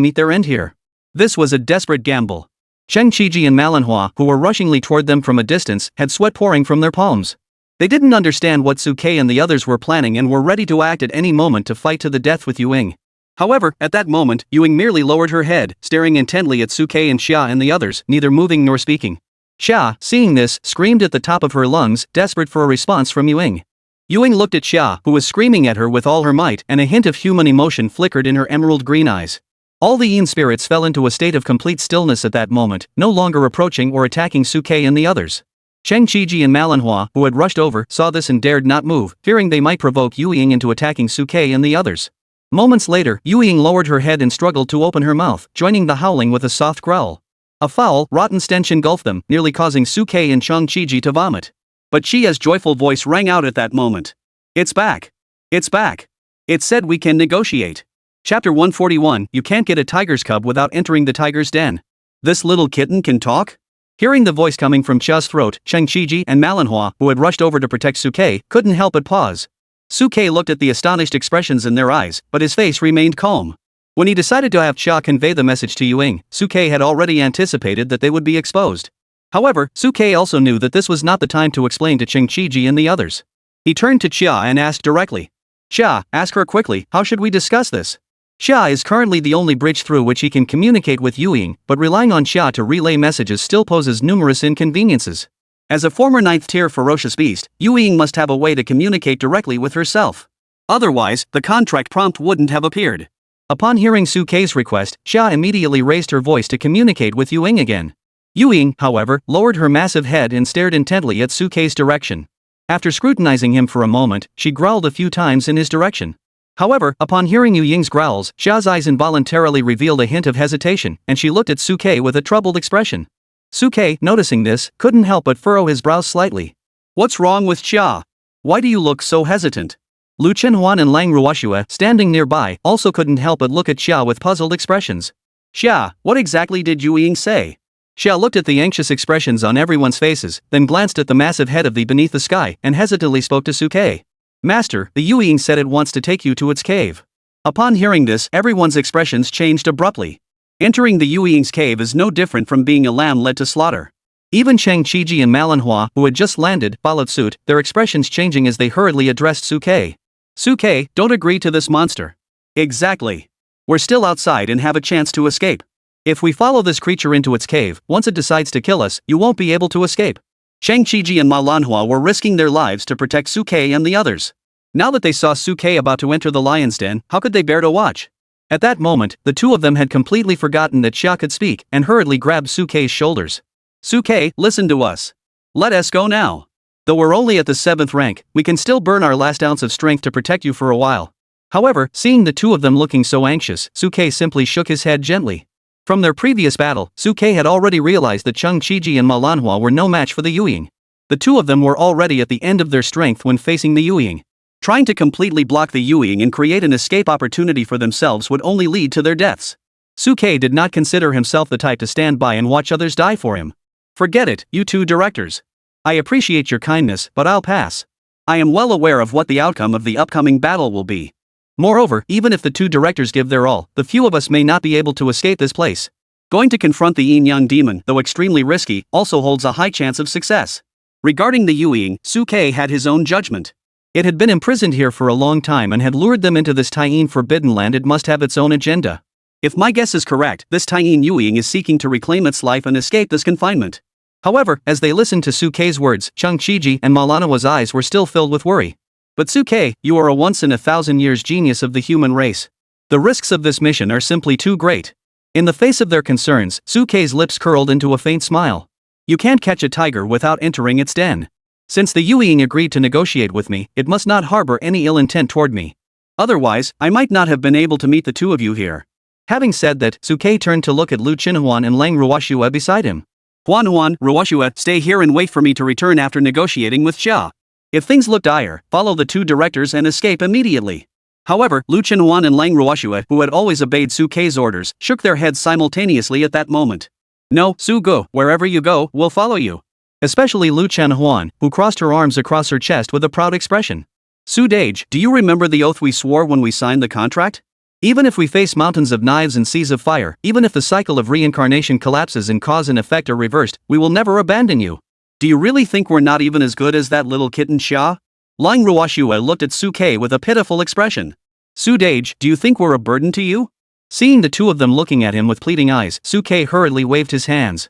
meet their end here. This was a desperate gamble. Chung Chiji and Manhwa, who were rushingly toward them from a distance, had sweat pouring from their palms. They didn't understand what Suke and the others were planning and were ready to act at any moment to fight to the death with Yueying. However, at that moment, Yueying merely lowered her head, staring intently at Suke and Xia and the others, neither moving nor speaking. Xia, seeing this, screamed at the top of her lungs, desperate for a response from Yueying. Yueying looked at Xia, who was screaming at her with all her might, and a hint of human emotion flickered in her emerald green eyes. All the Yin spirits fell into a state of complete stillness at that moment, no longer approaching or attacking Suke and the others. Chung Chiji and Manhwa, who had rushed over, saw this and dared not move, fearing they might provoke Yueying into attacking Suke and the others. Moments later, Yueying lowered her head and struggled to open her mouth, joining the howling with a soft growl. A foul, rotten stench engulfed them, nearly causing Suke and Chung Chiji to vomit. But Chia's joyful voice rang out at that moment. It's back! It's back! It said we can negotiate. Chapter 141, You can't get a tiger's cub without entering the tiger's den. This little kitten can talk? Hearing the voice coming from Chia's throat, Chung Chiji and Manhwa, who had rushed over to protect Suke, couldn't help but pause. Suke looked at the astonished expressions in their eyes, but his face remained calm. When he decided to have Chia convey the message to Yueying, Suke had already anticipated that they would be exposed. However, Suke also knew that this was not the time to explain to Chung Chiji and the others. He turned to Chia and asked directly. Chia, ask her quickly, how should we discuss this? Xia is currently the only bridge through which he can communicate with Yueying, but relying on Xia to relay messages still poses numerous inconveniences. As a former 9th-tier ferocious beast, Yueying must have a way to communicate directly with herself. Otherwise, the contract prompt wouldn't have appeared. Upon hearing Suke's request, Xia immediately raised her voice to communicate with Yueying again. Yueying, however, lowered her massive head and stared intently at Suke's direction. After scrutinizing him for a moment, she growled a few times in his direction. However, upon hearing Yueying's growls, Xia's eyes involuntarily revealed a hint of hesitation, and she looked at Suke with a troubled expression. Suke, noticing this, couldn't help but furrow his brows slightly. What's wrong with Xia? Why do you look so hesitant? Lu Chenhuan and Lang Ruoxue, standing nearby, also couldn't help but look at Xia with puzzled expressions. Xia, what exactly did Yueying say? Xia looked at the anxious expressions on everyone's faces, then glanced at the massive head of the beneath the sky, and hesitantly spoke to Suke. Master, the Yueying said it wants to take you to its cave. Upon hearing this, everyone's expressions changed abruptly. Entering the Yueying's cave is no different from being a lamb led to slaughter. Even Chung Chiji and Manhwa, who had just landed, followed suit, their expressions changing as they hurriedly addressed Suke. Suke, don't agree to this monster. Exactly. We're still outside and have a chance to escape. If we follow this creature into its cave, once it decides to kill us, you won't be able to escape. Chung Chiji and Manhwa were risking their lives to protect Suke and the others. Now that they saw Suke about to enter the lion's den, how could they bear to watch? At that moment, the two of them had completely forgotten that Xia could speak, and hurriedly grabbed Suke's shoulders. Suke, listen to us. Let us go now. Though we're only at the 7th rank, we can still burn our last ounce of strength to protect you for a while. However, seeing the two of them looking so anxious, Suke simply shook his head gently. From their previous battle, Suke had already realized that Chung Chiji and Manhwa were no match for the Yuying. The two of them were already at the end of their strength when facing the Yuying. Trying to completely block the Yuying and create an escape opportunity for themselves would only lead to their deaths. Suke did not consider himself the type to stand by and watch others die for him. Forget it, you two directors. I appreciate your kindness, but I'll pass. I am well aware of what the outcome of the upcoming battle will be. Moreover, even if the two directors give their all, the few of us may not be able to escape this place. Going to confront the Yin-Yang demon, though extremely risky, also holds a high chance of success. Regarding the Yuying, Suke had his own judgment. It had been imprisoned here for a long time and had lured them into this Taiyin forbidden land. It must have its own agenda. If my guess is correct, this Taiyin Yuying is seeking to reclaim its life and escape this confinement. However, as they listened to Suke's words, Chung Chiji and Manhwa's eyes were still filled with worry. But Suke, you are a once-in-a-thousand-years genius of the human race. The risks of this mission are simply too great. In the face of their concerns, Suke's lips curled into a faint smile. You can't catch a tiger without entering its den. Since the Yuying agreed to negotiate with me, it must not harbor any ill intent toward me. Otherwise, I might not have been able to meet the two of you here. Having said that, Suke turned to look at Lu Chinhuan and Lang Ruoshua beside him. Huan, Ruoshua, stay here and wait for me to return after negotiating with Xia. If things look dire, follow the two directors and escape immediately. However, Lu Chinhuan and Lang Ruoshua, who had always obeyed Suke's orders, shook their heads simultaneously at that moment. No, Su Go, wherever you go, we'll follow you. Especially Lu Chinhuan, who crossed her arms across her chest with a proud expression. Su Dage, do you remember the oath we swore when we signed the contract? Even if we face mountains of knives and seas of fire, even if the cycle of reincarnation collapses and cause and effect are reversed, we will never abandon you. Do you really think we're not even as good as that little kitten Xia? Lang Ruoshua looked at Suke with a pitiful expression. Su Dage, do you think we're a burden to you? Seeing the two of them looking at him with pleading eyes, Suke hurriedly waved his hands.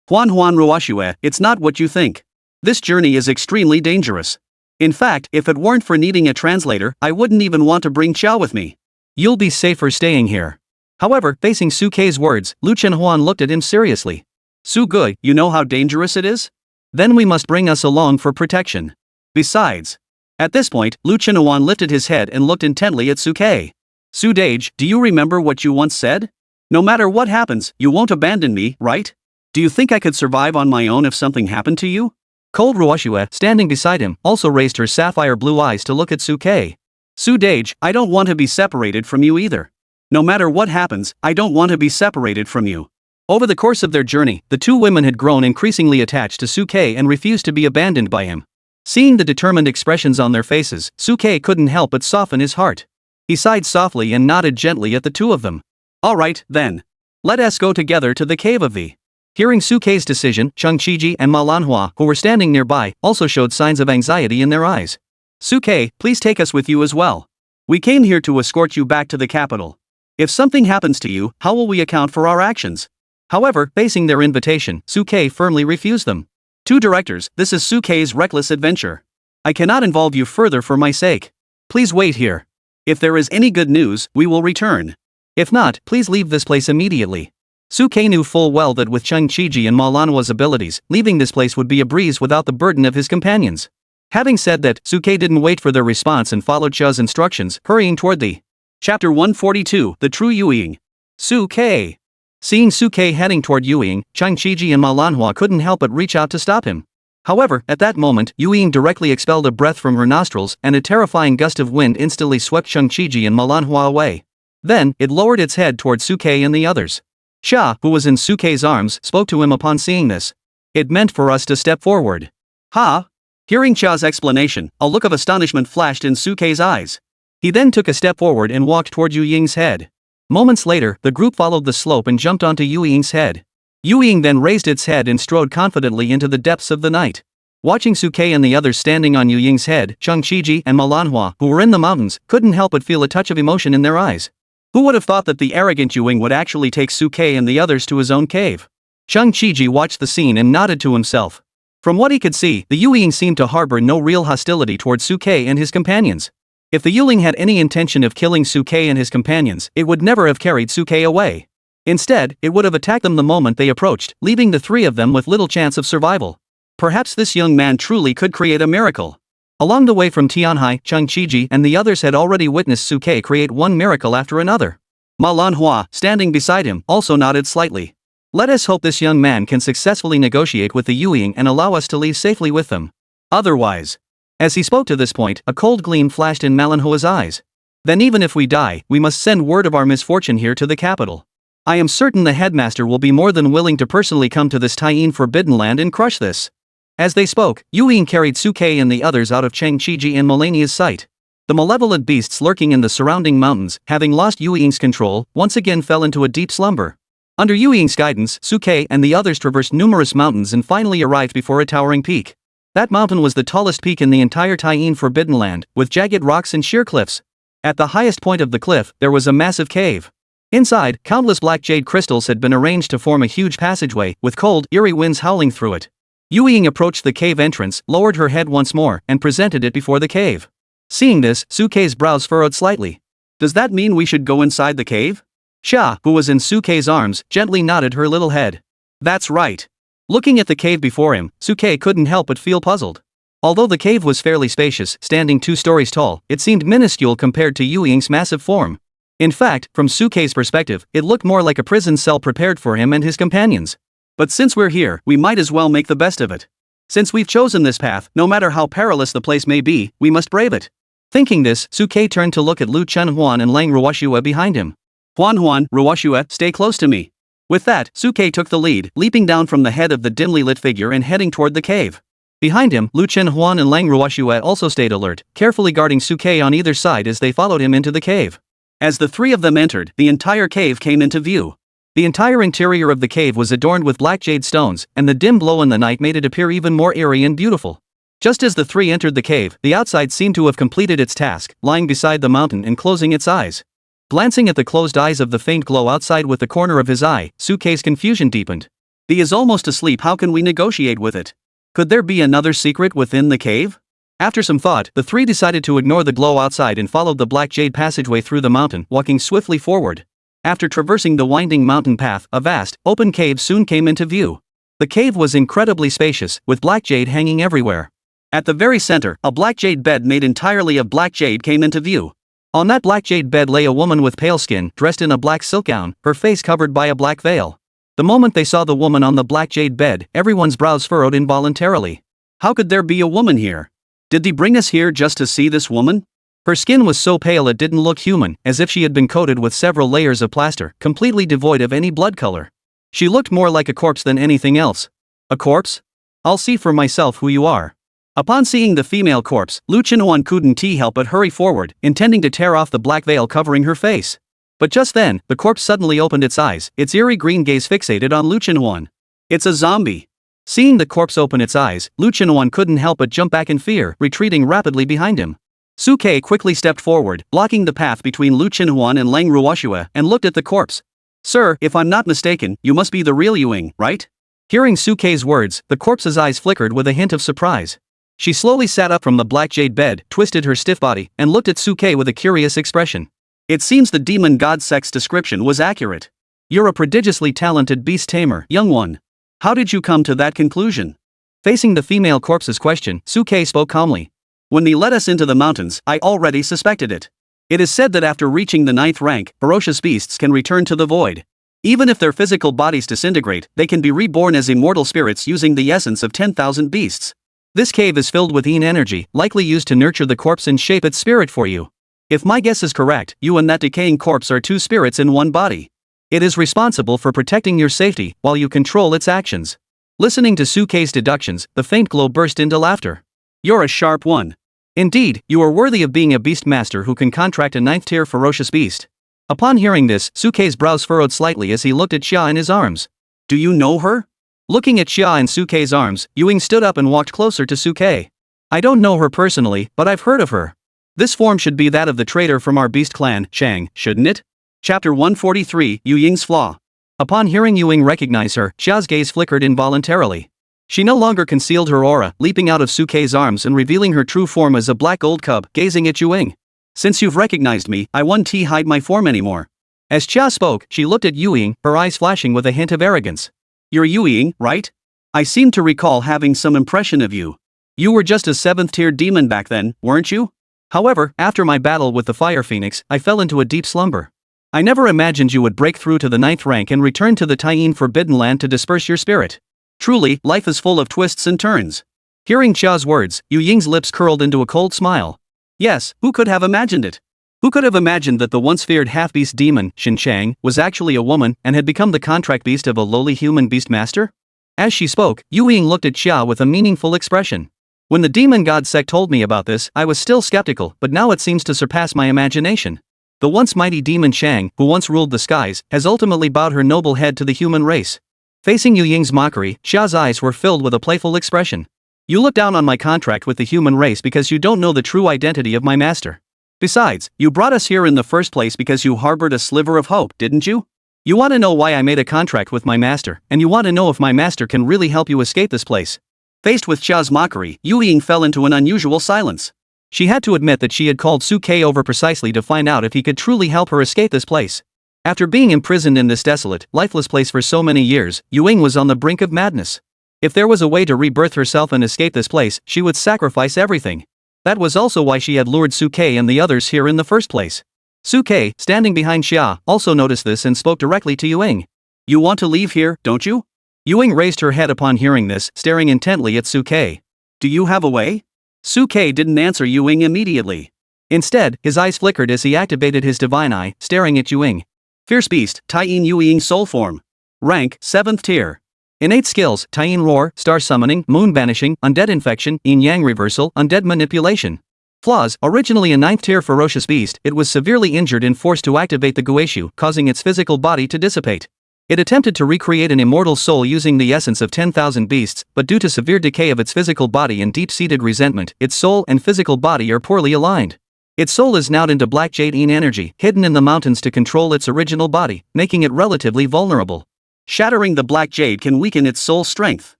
Huan Ruoshua, it's not what you think. This journey is extremely dangerous. In fact, if it weren't for needing a translator, I wouldn't even want to bring Xia with me. You'll be safer staying here. However, facing Suke's words, Lu Chinhuan looked at him seriously. Su Gui, you know how dangerous it is? Then we must bring us along for protection. Besides. At this point, Lu Chinhuan lifted his head and looked intently at Suke. Su Dage, do you remember what you once said? No matter what happens, you won't abandon me, right? Do you think I could survive on my own if something happened to you? Cold Ruoshua, standing beside him, also raised her sapphire blue eyes to look at Suke. Su Dage, I don't want to be separated from you either. No matter what happens, I don't want to be separated from you. Over the course of their journey, the two women had grown increasingly attached to Suke and refused to be abandoned by him. Seeing the determined expressions on their faces, Suke couldn't help but soften his heart. He sighed softly and nodded gently at the two of them. All right, then. Let us go together to the cave of the. Hearing Suke's decision, Chung Chiji and Manhwa, who were standing nearby, also showed signs of anxiety in their eyes. Suke, please take us with you as well. We came here to escort you back to the capital. If something happens to you, how will we account for our actions? However, facing their invitation, Suke firmly refused them. Two directors, this is Suke's reckless adventure. I cannot involve you further for my sake. Please wait here. If there is any good news, we will return. If not, please leave this place immediately. Suke knew full well that with Chung Chiji and Manhwa's abilities, leaving this place would be a breeze without the burden of his companions. Having said that, Suke didn't wait for their response and followed Chia's instructions, hurrying toward the. Chapter 142, The True Yuying. Suke. Seeing Suke heading toward Yuying, Chung Chiji and Manhwa couldn't help but reach out to stop him. However, at that moment, Yuying directly expelled a breath from her nostrils, and a terrifying gust of wind instantly swept Chung Chiji and Manhwa away. Then, it lowered its head toward Suke and the others. Xia, who was in Suke's arms, spoke to him upon seeing this. It meant for us to step forward. Ha! Hearing Chia's explanation, a look of astonishment flashed in Suke's eyes. He then took a step forward and walked toward Yuying's head. Moments later, the group followed the slope and jumped onto Yuying's head. Yuying then raised its head and strode confidently into the depths of the night. Watching Suke and the others standing on Yuying's head, Chung Chiji and Manhwa, who were in the mountains, couldn't help but feel a touch of emotion in their eyes. Who would have thought that the arrogant Yuying would actually take Suke and the others to his own cave? Chung Chiji watched the scene and nodded to himself. From what he could see, the Yuying seemed to harbor no real hostility towards Suke and his companions. If the Yuying had any intention of killing Suke and his companions, it would never have carried Suke away. Instead, it would have attacked them the moment they approached, leaving the three of them with little chance of survival. Perhaps this young man truly could create a miracle. Along the way from Tianhai, Chung Chiji and the others had already witnessed Suke create one miracle after another. Manhwa, standing beside him, also nodded slightly. Let us hope this young man can successfully negotiate with the Yueying and allow us to leave safely with them. Otherwise. As he spoke to this point, a cold gleam flashed in Manhwa's eyes. Then even if we die, we must send word of our misfortune here to the capital. I am certain the headmaster will be more than willing to personally come to this Taiyin Forbidden Land and crush this. As they spoke, Yueying carried Suke and the others out of Chang Chiji and Melania's sight. The malevolent beasts lurking in the surrounding mountains, having lost Yueying's control, once again fell into a deep slumber. Under Yueying's guidance, Suke and the others traversed numerous mountains and finally arrived before a towering peak. That mountain was the tallest peak in the entire Taiyin Forbidden Land, with jagged rocks and sheer cliffs. At the highest point of the cliff, there was a massive cave. Inside, countless black jade crystals had been arranged to form a huge passageway, with cold, eerie winds howling through it. Yueying approached the cave entrance, lowered her head once more, and presented it before the cave. Seeing this, Suke's brows furrowed slightly. Does that mean we should go inside the cave? Xia, who was in Suke's arms, gently nodded her little head. That's right. Looking at the cave before him, Suke couldn't help but feel puzzled. Although the cave was fairly spacious, standing 2 stories tall, it seemed minuscule compared to Yueying's massive form. In fact, from Suke's perspective, it looked more like a prison cell prepared for him and his companions. But since we're here, we might as well make the best of it. Since we've chosen this path, no matter how perilous the place may be, we must brave it. Thinking this, Suke turned to look at Lu Chenhuan and Lang Ruoshua behind him. Huan, Ruoshua, stay close to me. With that, Suke took the lead, leaping down from the head of the dimly lit figure and heading toward the cave. Behind him, Lu Chenhuan and Lang Ruoshua also stayed alert, carefully guarding Suke on either side as they followed him into the cave. As the three of them entered, the entire cave came into view. The entire interior of the cave was adorned with black jade stones, and the dim glow in the night made it appear even more eerie and beautiful. Just as the three entered the cave, the outside seemed to have completed its task, lying beside the mountain and closing its eyes. Glancing at the closed eyes of the faint glow outside with the corner of his eye, Suke's confusion deepened. He is almost asleep, how can we negotiate with it? Could there be another secret within the cave? After some thought, the three decided to ignore the glow outside and followed the black jade passageway through the mountain, walking swiftly forward. After traversing the winding mountain path, a vast, open cave soon came into view. The cave was incredibly spacious, with black jade hanging everywhere. At the very center, a black jade bed made entirely of black jade came into view. On that black jade bed lay a woman with pale skin, dressed in a black silk gown, her face covered by a black veil. The moment they saw the woman on the black jade bed, everyone's brows furrowed involuntarily. How could there be a woman here? Did they bring us here just to see this woman? Her skin was so pale it didn't look human, as if she had been coated with several layers of plaster, completely devoid of any blood color. She looked more like a corpse than anything else. A corpse? I'll see for myself who you are. Upon seeing the female corpse, Lu Chenhuan couldn't help but hurry forward, intending to tear off the black veil covering her face. But just then, the corpse suddenly opened its eyes, its eerie green gaze fixated on Lu Chenhuan. It's a zombie. Seeing the corpse open its eyes, Lu Chenhuan couldn't help but jump back in fear, retreating rapidly behind him. Suke quickly stepped forward, blocking the path between Lu Chenhuan and Lang Ruoshua, and looked at the corpse. Sir, if I'm not mistaken, you must be the real Yuing, right? Hearing Suke's words, the corpse's eyes flickered with a hint of surprise. She slowly sat up from the black jade bed, twisted her stiff body, and looked at Suke with a curious expression. It seems the demon god sex description was accurate. You're a prodigiously talented beast tamer, young one. How did you come to that conclusion? Facing the female corpse's question, Suke spoke calmly. When they led us into the mountains, I already suspected it. It is said that after reaching the 9th rank, ferocious beasts can return to the void. Even if their physical bodies disintegrate, they can be reborn as immortal spirits using the essence of 10,000 beasts. This cave is filled with Yin energy, likely used to nurture the corpse and shape its spirit for you. If my guess is correct, you and that decaying corpse are two spirits in one body. It is responsible for protecting your safety, while you control its actions. Listening to Suke's deductions, the faint glow burst into laughter. You're a sharp one. Indeed, you are worthy of being a beast master who can contract a 9th-tier ferocious beast. Upon hearing this, Suke's brows furrowed slightly as he looked at Xia in his arms. Do you know her? Looking at Xia in Suke's arms, Yuing stood up and walked closer to Suke. I don't know her personally, but I've heard of her. This form should be that of the traitor from our beast clan, Chang, shouldn't it? Chapter 143, Yu Ying's Flaw. Upon hearing Yuing recognize her, Xia's gaze flickered involuntarily. She no longer concealed her aura, leaping out of Suke's arms and revealing her true form as a black gold cub, gazing at Yuing. Since you've recognized me, I won't hide my form anymore. As Chia spoke, she looked at Yu Ying, her eyes flashing with a hint of arrogance. You're Yu Ying, right? I seem to recall having some impression of you. You were just a 7th-tier demon back then, weren't you? However, after my battle with the Fire Phoenix, I fell into a deep slumber. I never imagined you would break through to the 9th rank and return to the Taiyin Forbidden Land to disperse your spirit. Truly, life is full of twists and turns. Hearing Chia's words, Yu Ying's lips curled into a cold smile. Yes, who could have imagined it? Who could have imagined that the once feared half-beast demon, Xin Chang, was actually a woman and had become the contract beast of a lowly human beast master? As she spoke, Yu Ying looked at Chia with a meaningful expression. When the demon god sect told me about this, I was still skeptical, but now it seems to surpass my imagination. The once mighty demon Shang, who once ruled the skies, has ultimately bowed her noble head to the human race. Facing Yu Ying's mockery, Chia's eyes were filled with a playful expression. You look down on my contract with the human race because you don't know the true identity of my master. Besides, you brought us here in the first place because you harbored a sliver of hope, didn't you? You want to know why I made a contract with my master, and you want to know if my master can really help you escape this place. Faced with Chia's mockery, Yu Ying fell into an unusual silence. She had to admit that she had called Su Ke over precisely to find out if he could truly help her escape this place. After being imprisoned in this desolate, lifeless place for so many years, Yu Ying was on the brink of madness. If there was a way to rebirth herself and escape this place, she would sacrifice everything. That was also why she had lured Su Ke and the others here in the first place. Su Ke, standing behind Xia, also noticed this and spoke directly to Yu Ying. You want to leave here, don't you? Yu Ying raised her head upon hearing this, staring intently at Su Ke. Do you have a way? Su Ke didn't answer Yu Ying immediately. Instead, his eyes flickered as he activated his divine eye, staring at Yu Ying. Fierce Beast, Taiyin Yu Ying Soul Form. Rank, 7th tier. Innate skills, Taiyin Roar, Star Summoning, Moon Banishing, Undead Infection, Yin-Yang Reversal, Undead Manipulation. Flaws, originally a 9th tier ferocious beast, it was severely injured and forced to activate the Guishu, causing its physical body to dissipate. It attempted to recreate an immortal soul using the essence of 10,000 beasts, but due to severe decay of its physical body and deep-seated resentment, its soul and physical body are poorly aligned. Its soul is now into Black Jade Yin energy, hidden in the mountains to control its original body, making it relatively vulnerable. Shattering the Black Jade can weaken its soul strength.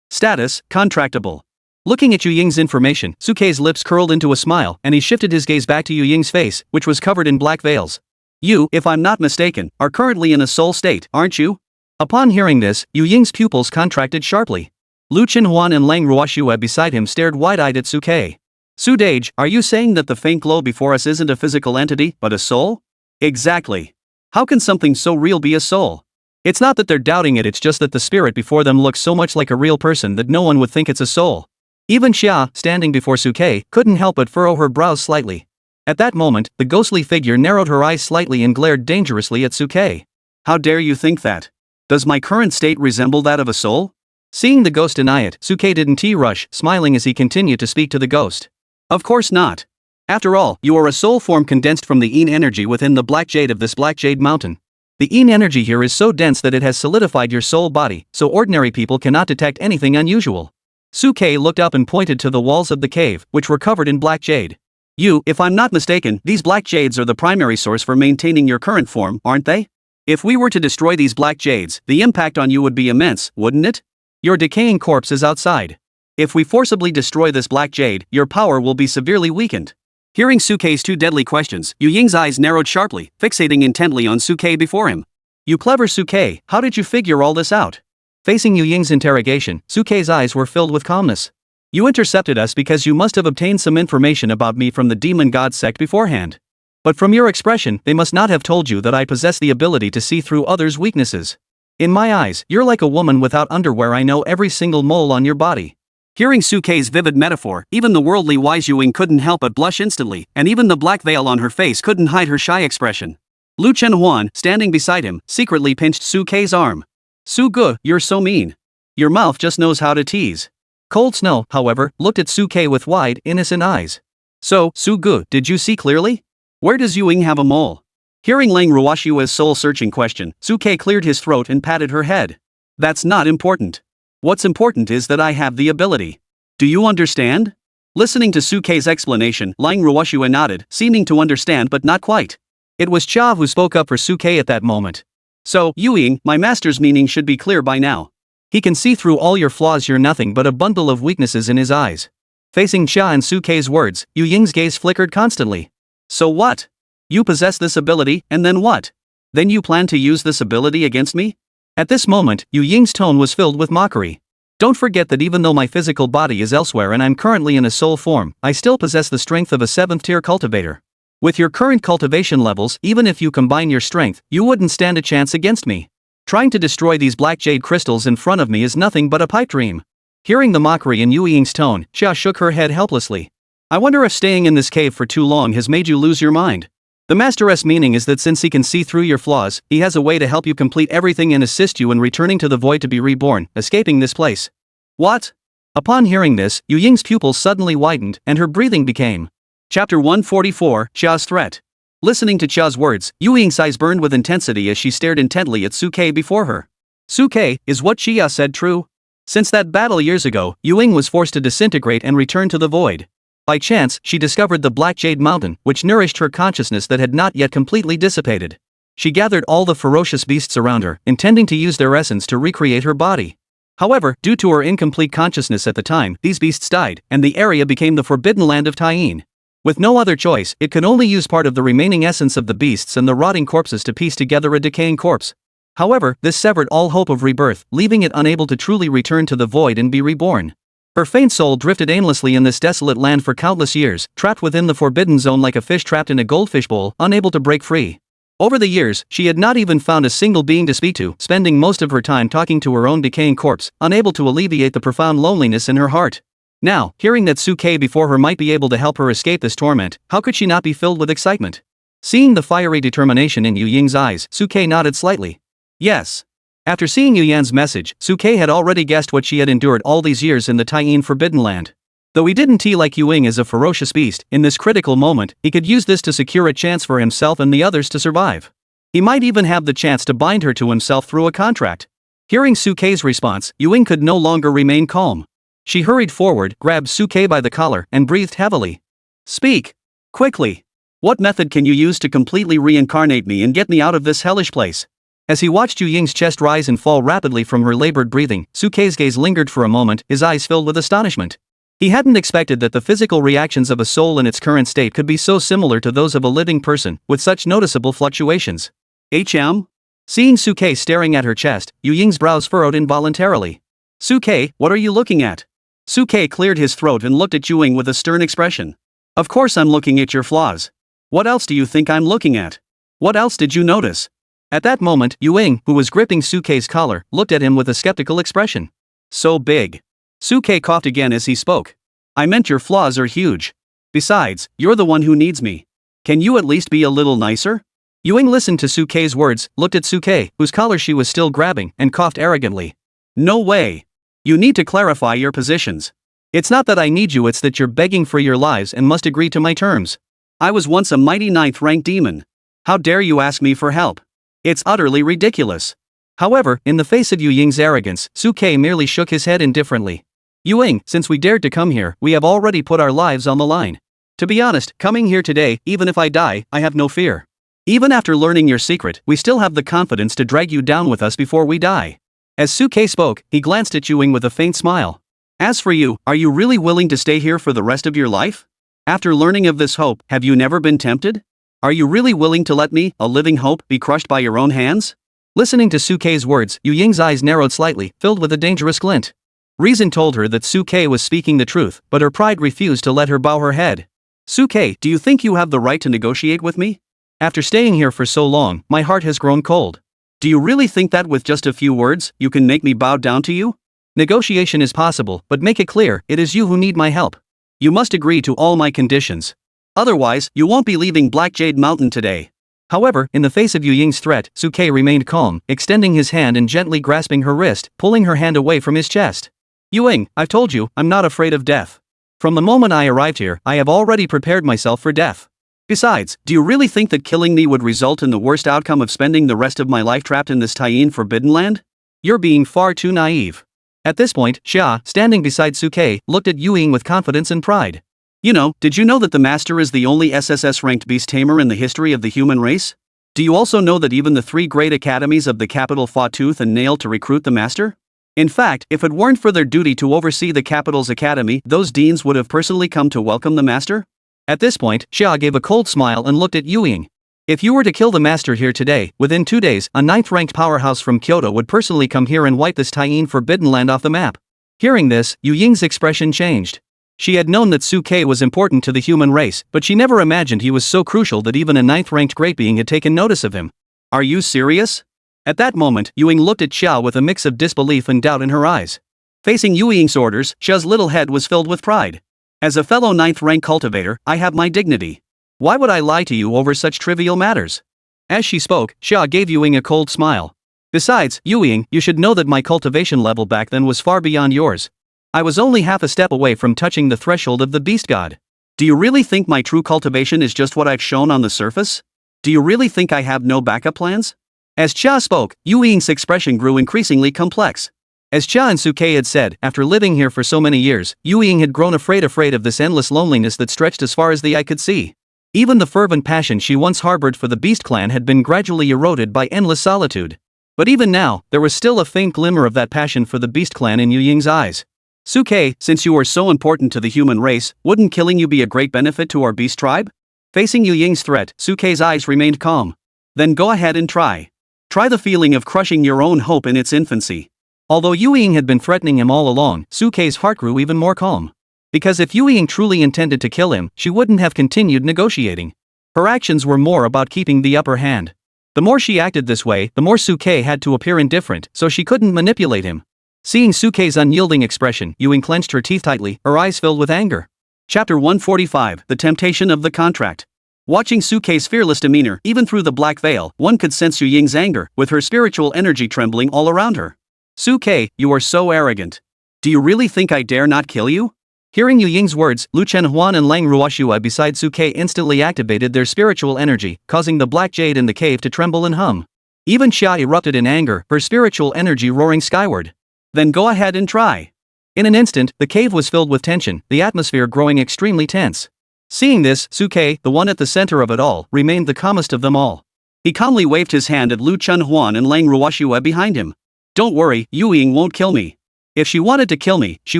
Status, contractable. Looking at Yu Ying's information, Su Ke's lips curled into a smile, and he shifted his gaze back to Yu Ying's face, which was covered in black veils. You, if I'm not mistaken, are currently in a soul state, aren't you? Upon hearing this, Yu Ying's pupils contracted sharply. Lu Chenhuan and Lang Ruoxue beside him stared wide-eyed at Su Ke. Su Dage, are you saying that the faint glow before us isn't a physical entity, but a soul? Exactly. How can something so real be a soul? It's not that they're doubting it, it's just that the spirit before them looks so much like a real person that no one would think it's a soul. Even Xia, standing before Su Ke, couldn't help but furrow her brows slightly. At that moment, the ghostly figure narrowed her eyes slightly and glared dangerously at Su Ke. How dare you think that? Does my current state resemble that of a soul? Seeing the ghost deny it, Su Ke didn't rush, smiling as he continued to speak to the ghost. Of course not. After all, you are a soul form condensed from the Yin energy within the Black Jade of this Black Jade mountain. The Yin energy here is so dense that it has solidified your soul body, so ordinary people cannot detect anything unusual. Su Ke looked up and pointed to the walls of the cave, which were covered in black jade. You, if I'm not mistaken, these black jades are the primary source for maintaining your current form, aren't they? If we were to destroy these black jades, the impact on you would be immense, wouldn't it? Your decaying corpse is outside. If we forcibly destroy this black jade, your power will be severely weakened. Hearing Su Ke's two deadly questions, Yu Ying's eyes narrowed sharply, fixating intently on Su Ke before him. You clever Su Ke, how did you figure all this out? Facing Yu Ying's interrogation, Su Ke's eyes were filled with calmness. You intercepted us because you must have obtained some information about me from the demon god sect beforehand. But from your expression, they must not have told you that I possess the ability to see through others' weaknesses. In my eyes, you're like a woman without underwear. I know every single mole on your body. Hearing Su Ke's vivid metaphor, even the worldly wise Yu Ying couldn't help but blush instantly, and even the black veil on her face couldn't hide her shy expression. Lu Chenhuan, standing beside him, secretly pinched Su Ke's arm. Su Ge, you're so mean. Your mouth just knows how to tease. Cold Snow, however, looked at Su Ke with wide, innocent eyes. So, Su Ge, did you see clearly? Where does Yu Ying have a mole? Hearing Lang Ruoxue's soul-searching question, Su Ke cleared his throat and patted her head. That's not important. What's important is that I have the ability. Do you understand? Listening to Su Ke's explanation, Lang Ruoxue nodded, seeming to understand but not quite. It was Chia who spoke up for Su Ke at that moment. So, Yu Ying, my master's meaning should be clear by now. He can see through all your flaws. You're nothing but a bundle of weaknesses in his eyes. Facing Chia and Su Ke's words, Yu Ying's gaze flickered constantly. So what? You possess this ability, and then what? Then you plan to use this ability against me? At this moment, Yu Ying's tone was filled with mockery. Don't forget that even though my physical body is elsewhere and I'm currently in a soul form, I still possess the strength of a 7th tier cultivator. With your current cultivation levels, even if you combine your strength, you wouldn't stand a chance against me. Trying to destroy these black jade crystals in front of me is nothing but a pipe dream. Hearing the mockery in Yu Ying's tone, Xia shook her head helplessly. I wonder if staying in this cave for too long has made you lose your mind. The Master's meaning is that since he can see through your flaws, he has a way to help you complete everything and assist you in returning to the void to be reborn, escaping this place. What? Upon hearing this, Yu Ying's pupils suddenly widened, and her breathing became. Chapter 144, Xia's Threat. Listening to Xia's words, Yu Ying's eyes burned with intensity as she stared intently at Suke before her. Suke, is what Xia said true? Since that battle years ago, Yu Ying was forced to disintegrate and return to the void. By chance, she discovered the Black Jade Mountain, which nourished her consciousness that had not yet completely dissipated. She gathered all the ferocious beasts around her, intending to use their essence to recreate her body. However, due to her incomplete consciousness at the time, these beasts died, and the area became the Forbidden Land of Tyene. With no other choice, it could only use part of the remaining essence of the beasts and the rotting corpses to piece together a decaying corpse. However, this severed all hope of rebirth, leaving it unable to truly return to the void and be reborn. Her faint soul drifted aimlessly in this desolate land for countless years, trapped within the forbidden zone like a fish trapped in a goldfish bowl, unable to break free. Over the years, she had not even found a single being to speak to, spending most of her time talking to her own decaying corpse, unable to alleviate the profound loneliness in her heart. Now, hearing that Suke before her might be able to help her escape this torment, how could she not be filled with excitement? Seeing the fiery determination in Yu Ying's eyes, Suke nodded slightly. Yes. After seeing Yu Yan's message, Suke had already guessed what she had endured all these years in the Tyene Forbidden Land. Though he didn't like Yu Ying as a ferocious beast, in this critical moment, he could use this to secure a chance for himself and the others to survive. He might even have the chance to bind her to himself through a contract. Hearing Suke's response, Yu Ying could no longer remain calm. She hurried forward, grabbed Suke by the collar, and breathed heavily. Speak! Quickly! What method can you use to completely reincarnate me and get me out of this hellish place? As he watched Yu Ying's chest rise and fall rapidly from her labored breathing, Suke's gaze lingered for a moment, his eyes filled with astonishment. He hadn't expected that the physical reactions of a soul in its current state could be so similar to those of a living person, with such noticeable fluctuations. Seeing Suke staring at her chest, Yu Ying's brows furrowed involuntarily. Suke, what are you looking at? Suke cleared his throat and looked at Yu Ying with a stern expression. Of course I'm looking at your flaws. What else do you think I'm looking at? What else did you notice? At that moment, Yu Ying, who was gripping Suke's collar, looked at him with a skeptical expression. So big. Suke coughed again as he spoke. I meant your flaws are huge. Besides, you're the one who needs me. Can you at least be a little nicer? Yu Ying listened to Suke's words, looked at Suke, whose collar she was still grabbing, and coughed arrogantly. No way. You need to clarify your positions. It's not that I need you, it's that you're begging for your lives and must agree to my terms. I was once a mighty 9th rank demon. How dare you ask me for help? It's utterly ridiculous. However, in the face of Yu Ying's arrogance, Suke merely shook his head indifferently. Yu Ying, since we dared to come here, we have already put our lives on the line. To be honest, coming here today, even if I die, I have no fear. Even after learning your secret, we still have the confidence to drag you down with us before we die. As Suke spoke, he glanced at Yu Ying with a faint smile. As for you, are you really willing to stay here for the rest of your life? After learning of this hope, have you never been tempted? Are you really willing to let me, a living hope, be crushed by your own hands? Listening to Suke's words, Yu Ying's eyes narrowed slightly, filled with a dangerous glint. Reason told her that Suke was speaking the truth, but her pride refused to let her bow her head. Suke, do you think you have the right to negotiate with me? After staying here for so long, my heart has grown cold. Do you really think that with just a few words, you can make me bow down to you? Negotiation is possible, but make it clear, it is you who need my help. You must agree to all my conditions. Otherwise, you won't be leaving Black Jade Mountain today. However, in the face of Yu Ying's threat, Suke remained calm, extending his hand and gently grasping her wrist, pulling her hand away from his chest. Yu Ying, I've told you, I'm not afraid of death. From the moment I arrived here, I have already prepared myself for death. Besides, do you really think that killing me would result in the worst outcome of spending the rest of my life trapped in this Tyene Forbidden Land? You're being far too naive. At this point, Xia, standing beside Suke, looked at Yu Ying with confidence and pride. Did you know that the Master is the only SSS-ranked beast tamer in the history of the human race? Do you also know that even the 3 great academies of the capital fought tooth and nail to recruit the Master? In fact, if it weren't for their duty to oversee the capital's academy, those deans would have personally come to welcome the Master? At this point, Xia gave a cold smile and looked at Yu Ying. If you were to kill the master here today, within 2 days, a 9th-ranked powerhouse from Kyoto would personally come here and wipe this Taiyin forbidden land off the map. Hearing this, Yu Ying's expression changed. She had known that Suke was important to the human race, but she never imagined he was so crucial that even a 9th-ranked great being had taken notice of him. Are you serious? At that moment, Yu Ying looked at Xia with a mix of disbelief and doubt in her eyes. Facing Yu Ying's orders, Xia's little head was filled with pride. As a fellow 9th-rank cultivator, I have my dignity. Why would I lie to you over such trivial matters? As she spoke, Xia gave Yu Ying a cold smile. Besides, Yu Ying, you should know that my cultivation level back then was far beyond yours. I was only half a step away from touching the threshold of the beast god. Do you really think my true cultivation is just what I've shown on the surface? Do you really think I have no backup plans? As Xia spoke, Yu Ying's expression grew increasingly complex. As Xia and Suke had said, after living here for so many years, Yu Ying had grown afraid of this endless loneliness that stretched as far as the eye could see. Even the fervent passion she once harbored for the Beast Clan had been gradually eroded by endless solitude. But even now, there was still a faint glimmer of that passion for the Beast Clan in Yu Ying's eyes. Suke, since you are so important to the human race, wouldn't killing you be a great benefit to our beast tribe? Facing Yu Ying's threat, Suke's eyes remained calm. Then go ahead and try. Try the feeling of crushing your own hope in its infancy. Although Yu Ying had been threatening him all along, Suke's heart grew even more calm. Because if Yu Ying truly intended to kill him, she wouldn't have continued negotiating. Her actions were more about keeping the upper hand. The more she acted this way, the more Suke had to appear indifferent, so she couldn't manipulate him. Seeing Suke's unyielding expression, Yu Ying clenched her teeth tightly, her eyes filled with anger. Chapter 145, The Temptation of the Contract. Watching Suke's fearless demeanor, even through the black veil, one could sense Yu Ying's anger, with her spiritual energy trembling all around her. Suke, you are so arrogant. Do you really think I dare not kill you? Hearing Yu Ying's words, Lu Chenhuan and Lang Ruoxue beside Suke instantly activated their spiritual energy, causing the black jade in the cave to tremble and hum. Even Xia erupted in anger, her spiritual energy roaring skyward. Then go ahead and try. In an instant, the cave was filled with tension, the atmosphere growing extremely tense. Seeing this, Suke, the one at the center of it all, remained the calmest of them all. He calmly waved his hand at Lu Chenhuan and Lang Ruoxue behind him. Don't worry, Yu Ying won't kill me. If she wanted to kill me, she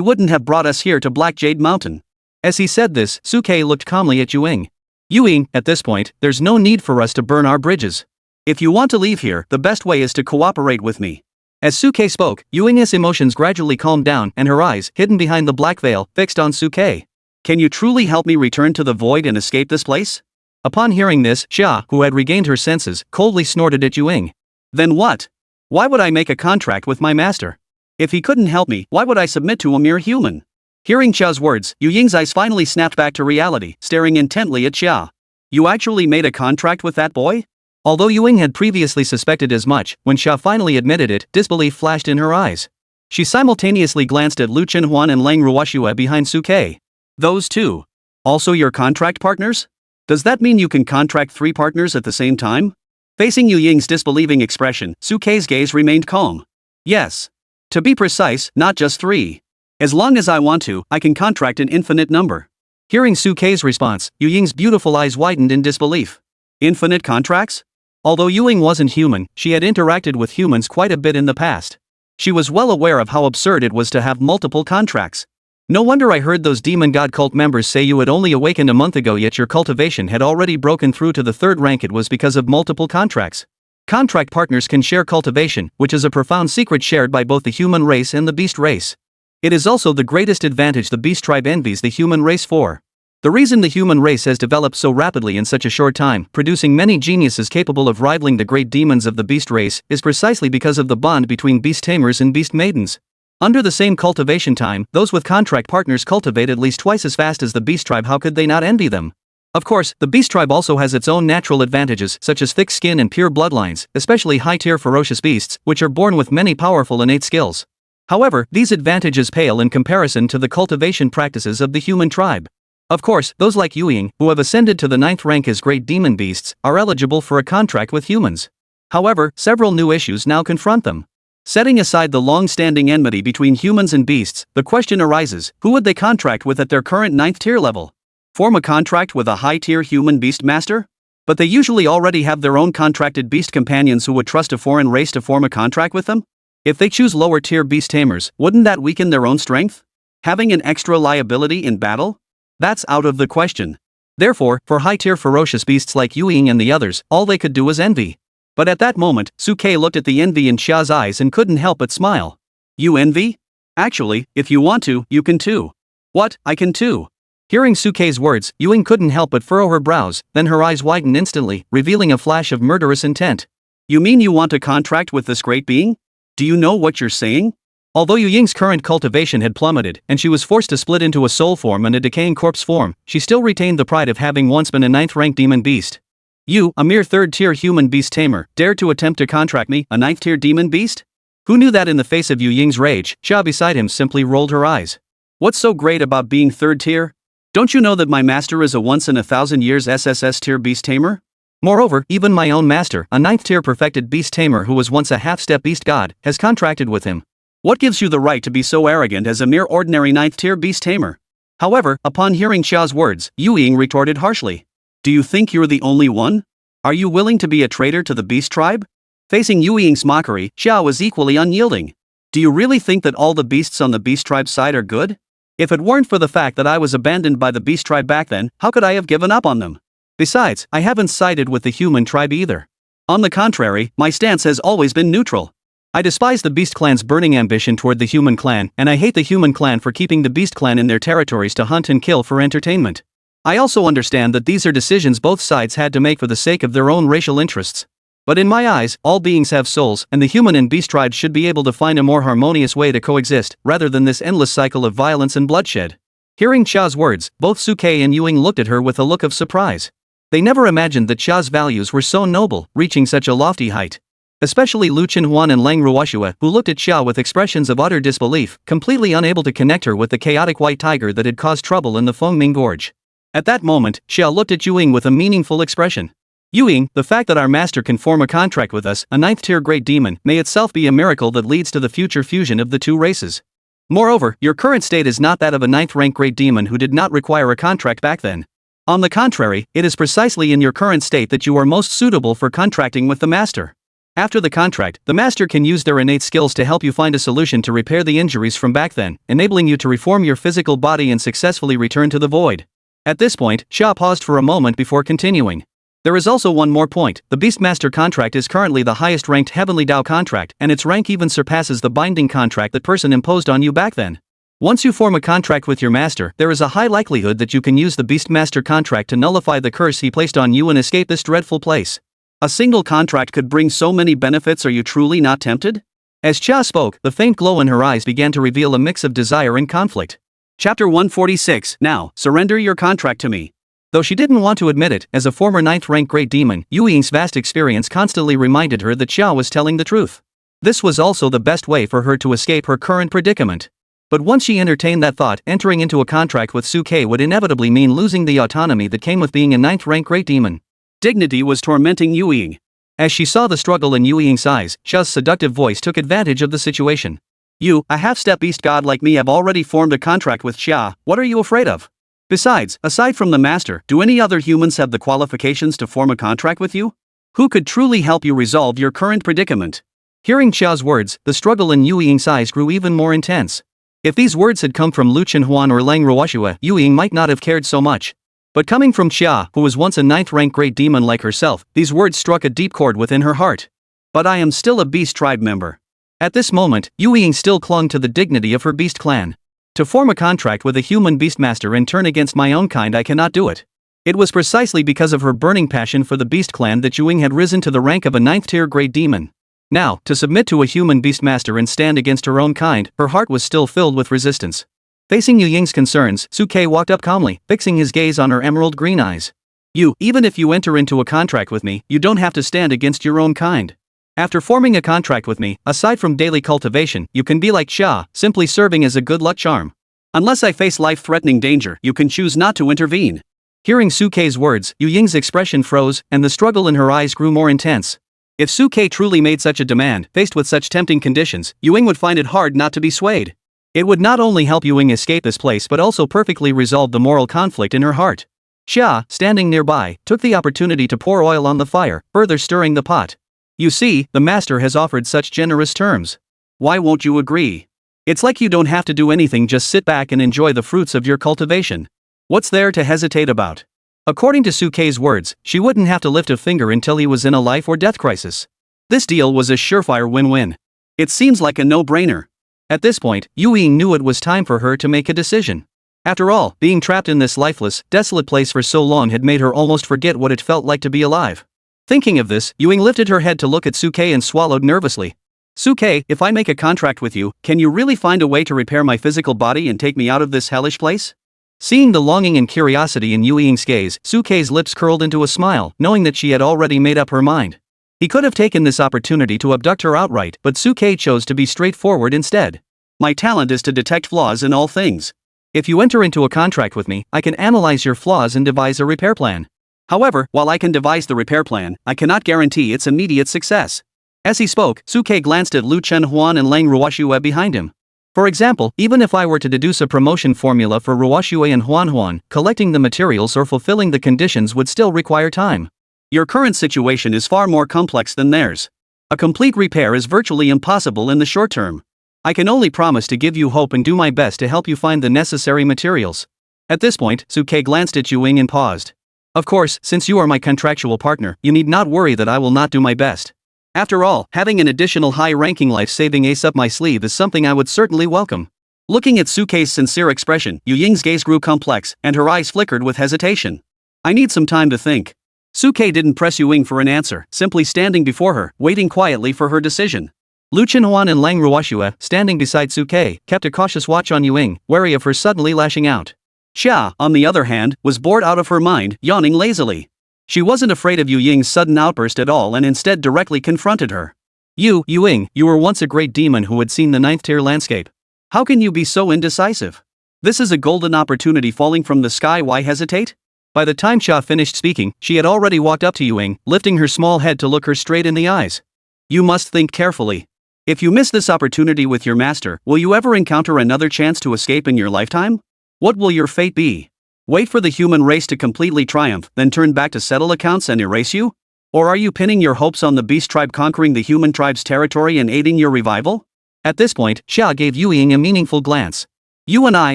wouldn't have brought us here to Black Jade Mountain. As he said this, Suke looked calmly at Yu Ying. Yu Ying, at this point, there's no need for us to burn our bridges. If you want to leave here, the best way is to cooperate with me. As Suke spoke, Yu Ying's emotions gradually calmed down and her eyes, hidden behind the black veil, fixed on Suke. Can you truly help me return to the void and escape this place? Upon hearing this, Xia, who had regained her senses, coldly snorted at Yu Ying. Then what? Why would I make a contract with my master? If he couldn't help me, why would I submit to a mere human? Hearing Xia's words, Yu Ying's eyes finally snapped back to reality, staring intently at Xia. You actually made a contract with that boy? Although Yu Ying had previously suspected as much, when Xia finally admitted it, disbelief flashed in her eyes. She simultaneously glanced at Lu Chenhuan and Lang Ruoxue behind Suke. Those two. Also your contract partners? Does that mean you can contract 3 partners at the same time? Facing Yu Ying's disbelieving expression, Suke's gaze remained calm. Yes. To be precise, not just 3. As long as I want to, I can contract an infinite number. Hearing Suke's response, Yu Ying's beautiful eyes widened in disbelief. Infinite contracts? Although Yu Ying wasn't human, she had interacted with humans quite a bit in the past. She was well aware of how absurd it was to have multiple contracts. No wonder I heard those demon god cult members say you had only awakened a month ago yet your cultivation had already broken through to the 3rd rank. It was because of multiple contracts. Contract partners can share cultivation, which is a profound secret shared by both the human race and the beast race. It is also the greatest advantage the beast tribe envies the human race for. The reason the human race has developed so rapidly in such a short time, producing many geniuses capable of rivaling the great demons of the beast race, is precisely because of the bond between beast tamers and beast maidens. Under the same cultivation time, those with contract partners cultivate at least twice as fast as the beast tribe. How could they not envy them? Of course, the beast tribe also has its own natural advantages such as thick skin and pure bloodlines, especially high-tier ferocious beasts, which are born with many powerful innate skills. However, these advantages pale in comparison to the cultivation practices of the human tribe. Of course, those like Yu Ying, who have ascended to the 9th rank as great demon beasts, are eligible for a contract with humans. However, several new issues now confront them. Setting aside the long-standing enmity between humans and beasts, the question arises, who would they contract with at their current 9th tier level? Form a contract with a high-tier human beast master? But they usually already have their own contracted beast companions who would trust a foreign race to form a contract with them? If they choose lower-tier beast tamers, wouldn't that weaken their own strength? Having an extra liability in battle? That's out of the question. Therefore, for high-tier ferocious beasts like Yu Ying and the others, all they could do was envy. But at that moment, Suke looked at the envy in Xia's eyes and couldn't help but smile. You envy? Actually, if you want to, you can too. What, I can too? Hearing Suke's words, Yu Ying couldn't help but furrow her brows, then her eyes widened instantly, revealing a flash of murderous intent. You mean you want a contract with this great being? Do you know what you're saying? Although Yu Ying's current cultivation had plummeted, and she was forced to split into a soul form and a decaying corpse form, she still retained the pride of having once been a 9th-rank demon beast. You, a mere 3rd-tier human beast tamer, dared to attempt to contract me, a 9th-tier demon beast? Who knew that? In the face of Yu Ying's rage, Xia beside him simply rolled her eyes. What's so great about being 3rd tier? Don't you know that my master is a once-in-a-thousand-years SSS-tier beast tamer? Moreover, even my own master, a 9th-tier perfected beast tamer who was once a half-step beast god, has contracted with him. What gives you the right to be so arrogant as a mere ordinary 9th-tier beast tamer? However, upon hearing Xia's words, Yu Ying retorted harshly. Do you think you're the only one? Are you willing to be a traitor to the beast tribe? Facing Yu Ying's mockery, Xia was equally unyielding. Do you really think that all the beasts on the beast tribe's side are good? If it weren't for the fact that I was abandoned by the beast tribe back then, how could I have given up on them? Besides, I haven't sided with the human tribe either. On the contrary, my stance has always been neutral. I despise the Beast Clan's burning ambition toward the Human Clan, and I hate the Human Clan for keeping the Beast Clan in their territories to hunt and kill for entertainment. I also understand that these are decisions both sides had to make for the sake of their own racial interests. But in my eyes, all beings have souls, and the human and beast tribes should be able to find a more harmonious way to coexist, rather than this endless cycle of violence and bloodshed. Hearing Xia's words, both Suke and Yu Ying looked at her with a look of surprise. They never imagined that Xia's values were so noble, reaching such a lofty height. Especially Lu Qinhuan and Lang Ruoxue, who looked at Xia with expressions of utter disbelief, completely unable to connect her with the chaotic white tiger that had caused trouble in the Fengming Gorge. At that moment, Xia looked at Yu Ying with a meaningful expression. Yu Ying, the fact that our master can form a contract with us, a 9th-tier great demon, may itself be a miracle that leads to the future fusion of the two races. Moreover, your current state is not that of a 9th-rank great demon who did not require a contract back then. On the contrary, it is precisely in your current state that you are most suitable for contracting with the master. After the contract, the master can use their innate skills to help you find a solution to repair the injuries from back then, enabling you to reform your physical body and successfully return to the void. At this point, Xia paused for a moment before continuing. There is also one more point. The Beastmaster contract is currently the highest ranked Heavenly Dao contract, and its rank even surpasses the binding contract that person imposed on you back then. Once you form a contract with your master, there is a high likelihood that you can use the Beastmaster contract to nullify the curse he placed on you and escape this dreadful place. A single contract could bring so many benefits. Are you truly not tempted? As Xia spoke, the faint glow in her eyes began to reveal a mix of desire and conflict. Chapter 146. Now, surrender your contract to me. Though she didn't want to admit it, as a former 9th-rank great demon, Yu Ying's vast experience constantly reminded her that Xia was telling the truth. This was also the best way for her to escape her current predicament. But once she entertained that thought, entering into a contract with Suke would inevitably mean losing the autonomy that came with being a 9th-rank great demon. Dignity was tormenting Yu Ying. As she saw the struggle in Yu Ying's eyes, Xia's seductive voice took advantage of the situation. You, a half-step beast god like me, have already formed a contract with Xia. What are you afraid of? Besides, aside from the master, do any other humans have the qualifications to form a contract with you? Who could truly help you resolve your current predicament? Hearing Xia's words, the struggle in Yu Ying's eyes grew even more intense. If these words had come from Lu Qinhuan or Lang Ruoxue, Yu Ying might not have cared so much. But coming from Xia, who was once a 9th-rank great demon like herself, these words struck a deep chord within her heart. But I am still a beast tribe member. At this moment, Yu Ying still clung to the dignity of her beast clan. To form a contract with a human beastmaster and turn against my own kind, I cannot do it. It was precisely because of her burning passion for the beast clan that Yu Ying had risen to the rank of a 9th-tier great demon. Now, to submit to a human beastmaster and stand against her own kind, her heart was still filled with resistance. Facing Yu Ying's concerns, Suke walked up calmly, fixing his gaze on her emerald green eyes. Even if you enter into a contract with me, you don't have to stand against your own kind. After forming a contract with me, aside from daily cultivation, you can be like Xia, simply serving as a good luck charm. Unless I face life-threatening danger, you can choose not to intervene. Hearing Suke's words, Yu Ying's expression froze, and the struggle in her eyes grew more intense. If Suke truly made such a demand, faced with such tempting conditions, Yu Ying would find it hard not to be swayed. It would not only help Yu Ying escape this place but also perfectly resolve the moral conflict in her heart. Xia, standing nearby, took the opportunity to pour oil on the fire, further stirring the pot. You see, the master has offered such generous terms. Why won't you agree? It's like you don't have to do anything, just sit back and enjoy the fruits of your cultivation. What's there to hesitate about? According to Suke's words, she wouldn't have to lift a finger until he was in a life or death crisis. This deal was a surefire win-win. It seems like a no-brainer. At this point, Ying knew it was time for her to make a decision. After all, being trapped in this lifeless, desolate place for so long had made her almost forget what it felt like to be alive. Thinking of this, Ying lifted her head to look at Suke and swallowed nervously. Suke, if I make a contract with you, can you really find a way to repair my physical body and take me out of this hellish place? Seeing the longing and curiosity in Ying's gaze, Suke's lips curled into a smile, knowing that she had already made up her mind. He could have taken this opportunity to abduct her outright, but Suke chose to be straightforward instead. My talent is to detect flaws in all things. If you enter into a contract with me, I can analyze your flaws and devise a repair plan. However, while I can devise the repair plan, I cannot guarantee its immediate success. As he spoke, Suke glanced at Lu Chenhuan and Lang Ruoxue behind him. For example, even if I were to deduce a promotion formula for Ruoxue and Huan, collecting the materials or fulfilling the conditions would still require time. Your current situation is far more complex than theirs. A complete repair is virtually impossible in the short term. I can only promise to give you hope and do my best to help you find the necessary materials. At this point, Suke glanced at Ying and paused. Of course, since you are my contractual partner, you need not worry that I will not do my best. After all, having an additional high-ranking life-saving ace up my sleeve is something I would certainly welcome. Looking at Suke's sincere expression, Ying's gaze grew complex, and her eyes flickered with hesitation. I need some time to think. Suke didn't press Ying for an answer, simply standing before her, waiting quietly for her decision. Lu Chenhuan and Lang Ruoxue, standing beside Suke, kept a cautious watch on Ying, wary of her suddenly lashing out. Xia, on the other hand, was bored out of her mind, yawning lazily. She wasn't afraid of Ying's sudden outburst at all and instead directly confronted her. Ying, you were once a great demon who had seen the ninth-tier landscape. How can you be so indecisive? This is a golden opportunity falling from the sky, why hesitate? By the time Xia finished speaking, she had already walked up to Ying, lifting her small head to look her straight in the eyes. You must think carefully. If you miss this opportunity with your master, will you ever encounter another chance to escape in your lifetime? What will your fate be? Wait for the human race to completely triumph, then turn back to settle accounts and erase you? Or are you pinning your hopes on the beast tribe conquering the human tribe's territory and aiding your revival? At this point, Xia gave Ying a meaningful glance. You and I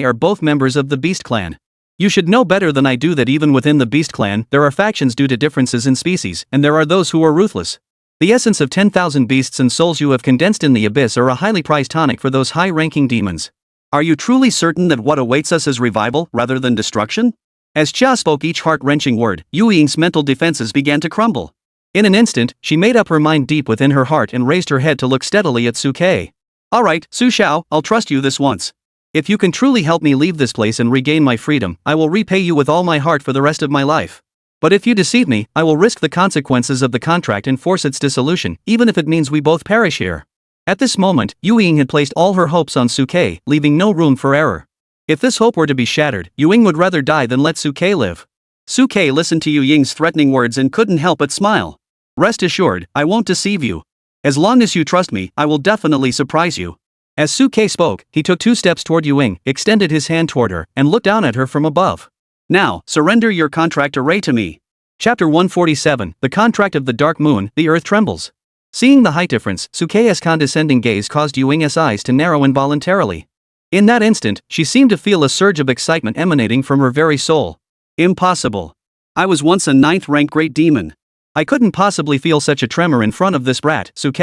are both members of the beast clan. You should know better than I do that even within the beast clan, there are factions due to differences in species, and there are those who are ruthless. The essence of 10,000 beasts and souls you have condensed in the abyss are a highly prized tonic for those high-ranking demons. Are you truly certain that what awaits us is revival rather than destruction? As Xia spoke each heart-wrenching word, Ying's mental defenses began to crumble. In an instant, she made up her mind deep within her heart and raised her head to look steadily at Suke. Alright, Su Xiao, I'll trust you this once. If you can truly help me leave this place and regain my freedom, I will repay you with all my heart for the rest of my life. But if you deceive me, I will risk the consequences of the contract and force its dissolution, even if it means we both perish here. At this moment, Ying had placed all her hopes on Suke, leaving no room for error. If this hope were to be shattered, Ying would rather die than let Suke live. Suke listened to Ying's threatening words and couldn't help but smile. Rest assured, I won't deceive you. As long as you trust me, I will definitely surprise you. As Suke spoke, he took 2 steps toward Ying, extended his hand toward her, and looked down at her from above. Now, surrender your contract array to me. Chapter 147, The Contract of the Dark Moon, The Earth Trembles. Seeing the height difference, Suke's condescending gaze caused Ying's eyes to narrow involuntarily. In that instant, she seemed to feel a surge of excitement emanating from her very soul. Impossible. I was once a 9th-rank great demon. I couldn't possibly feel such a tremor in front of this brat, Suke.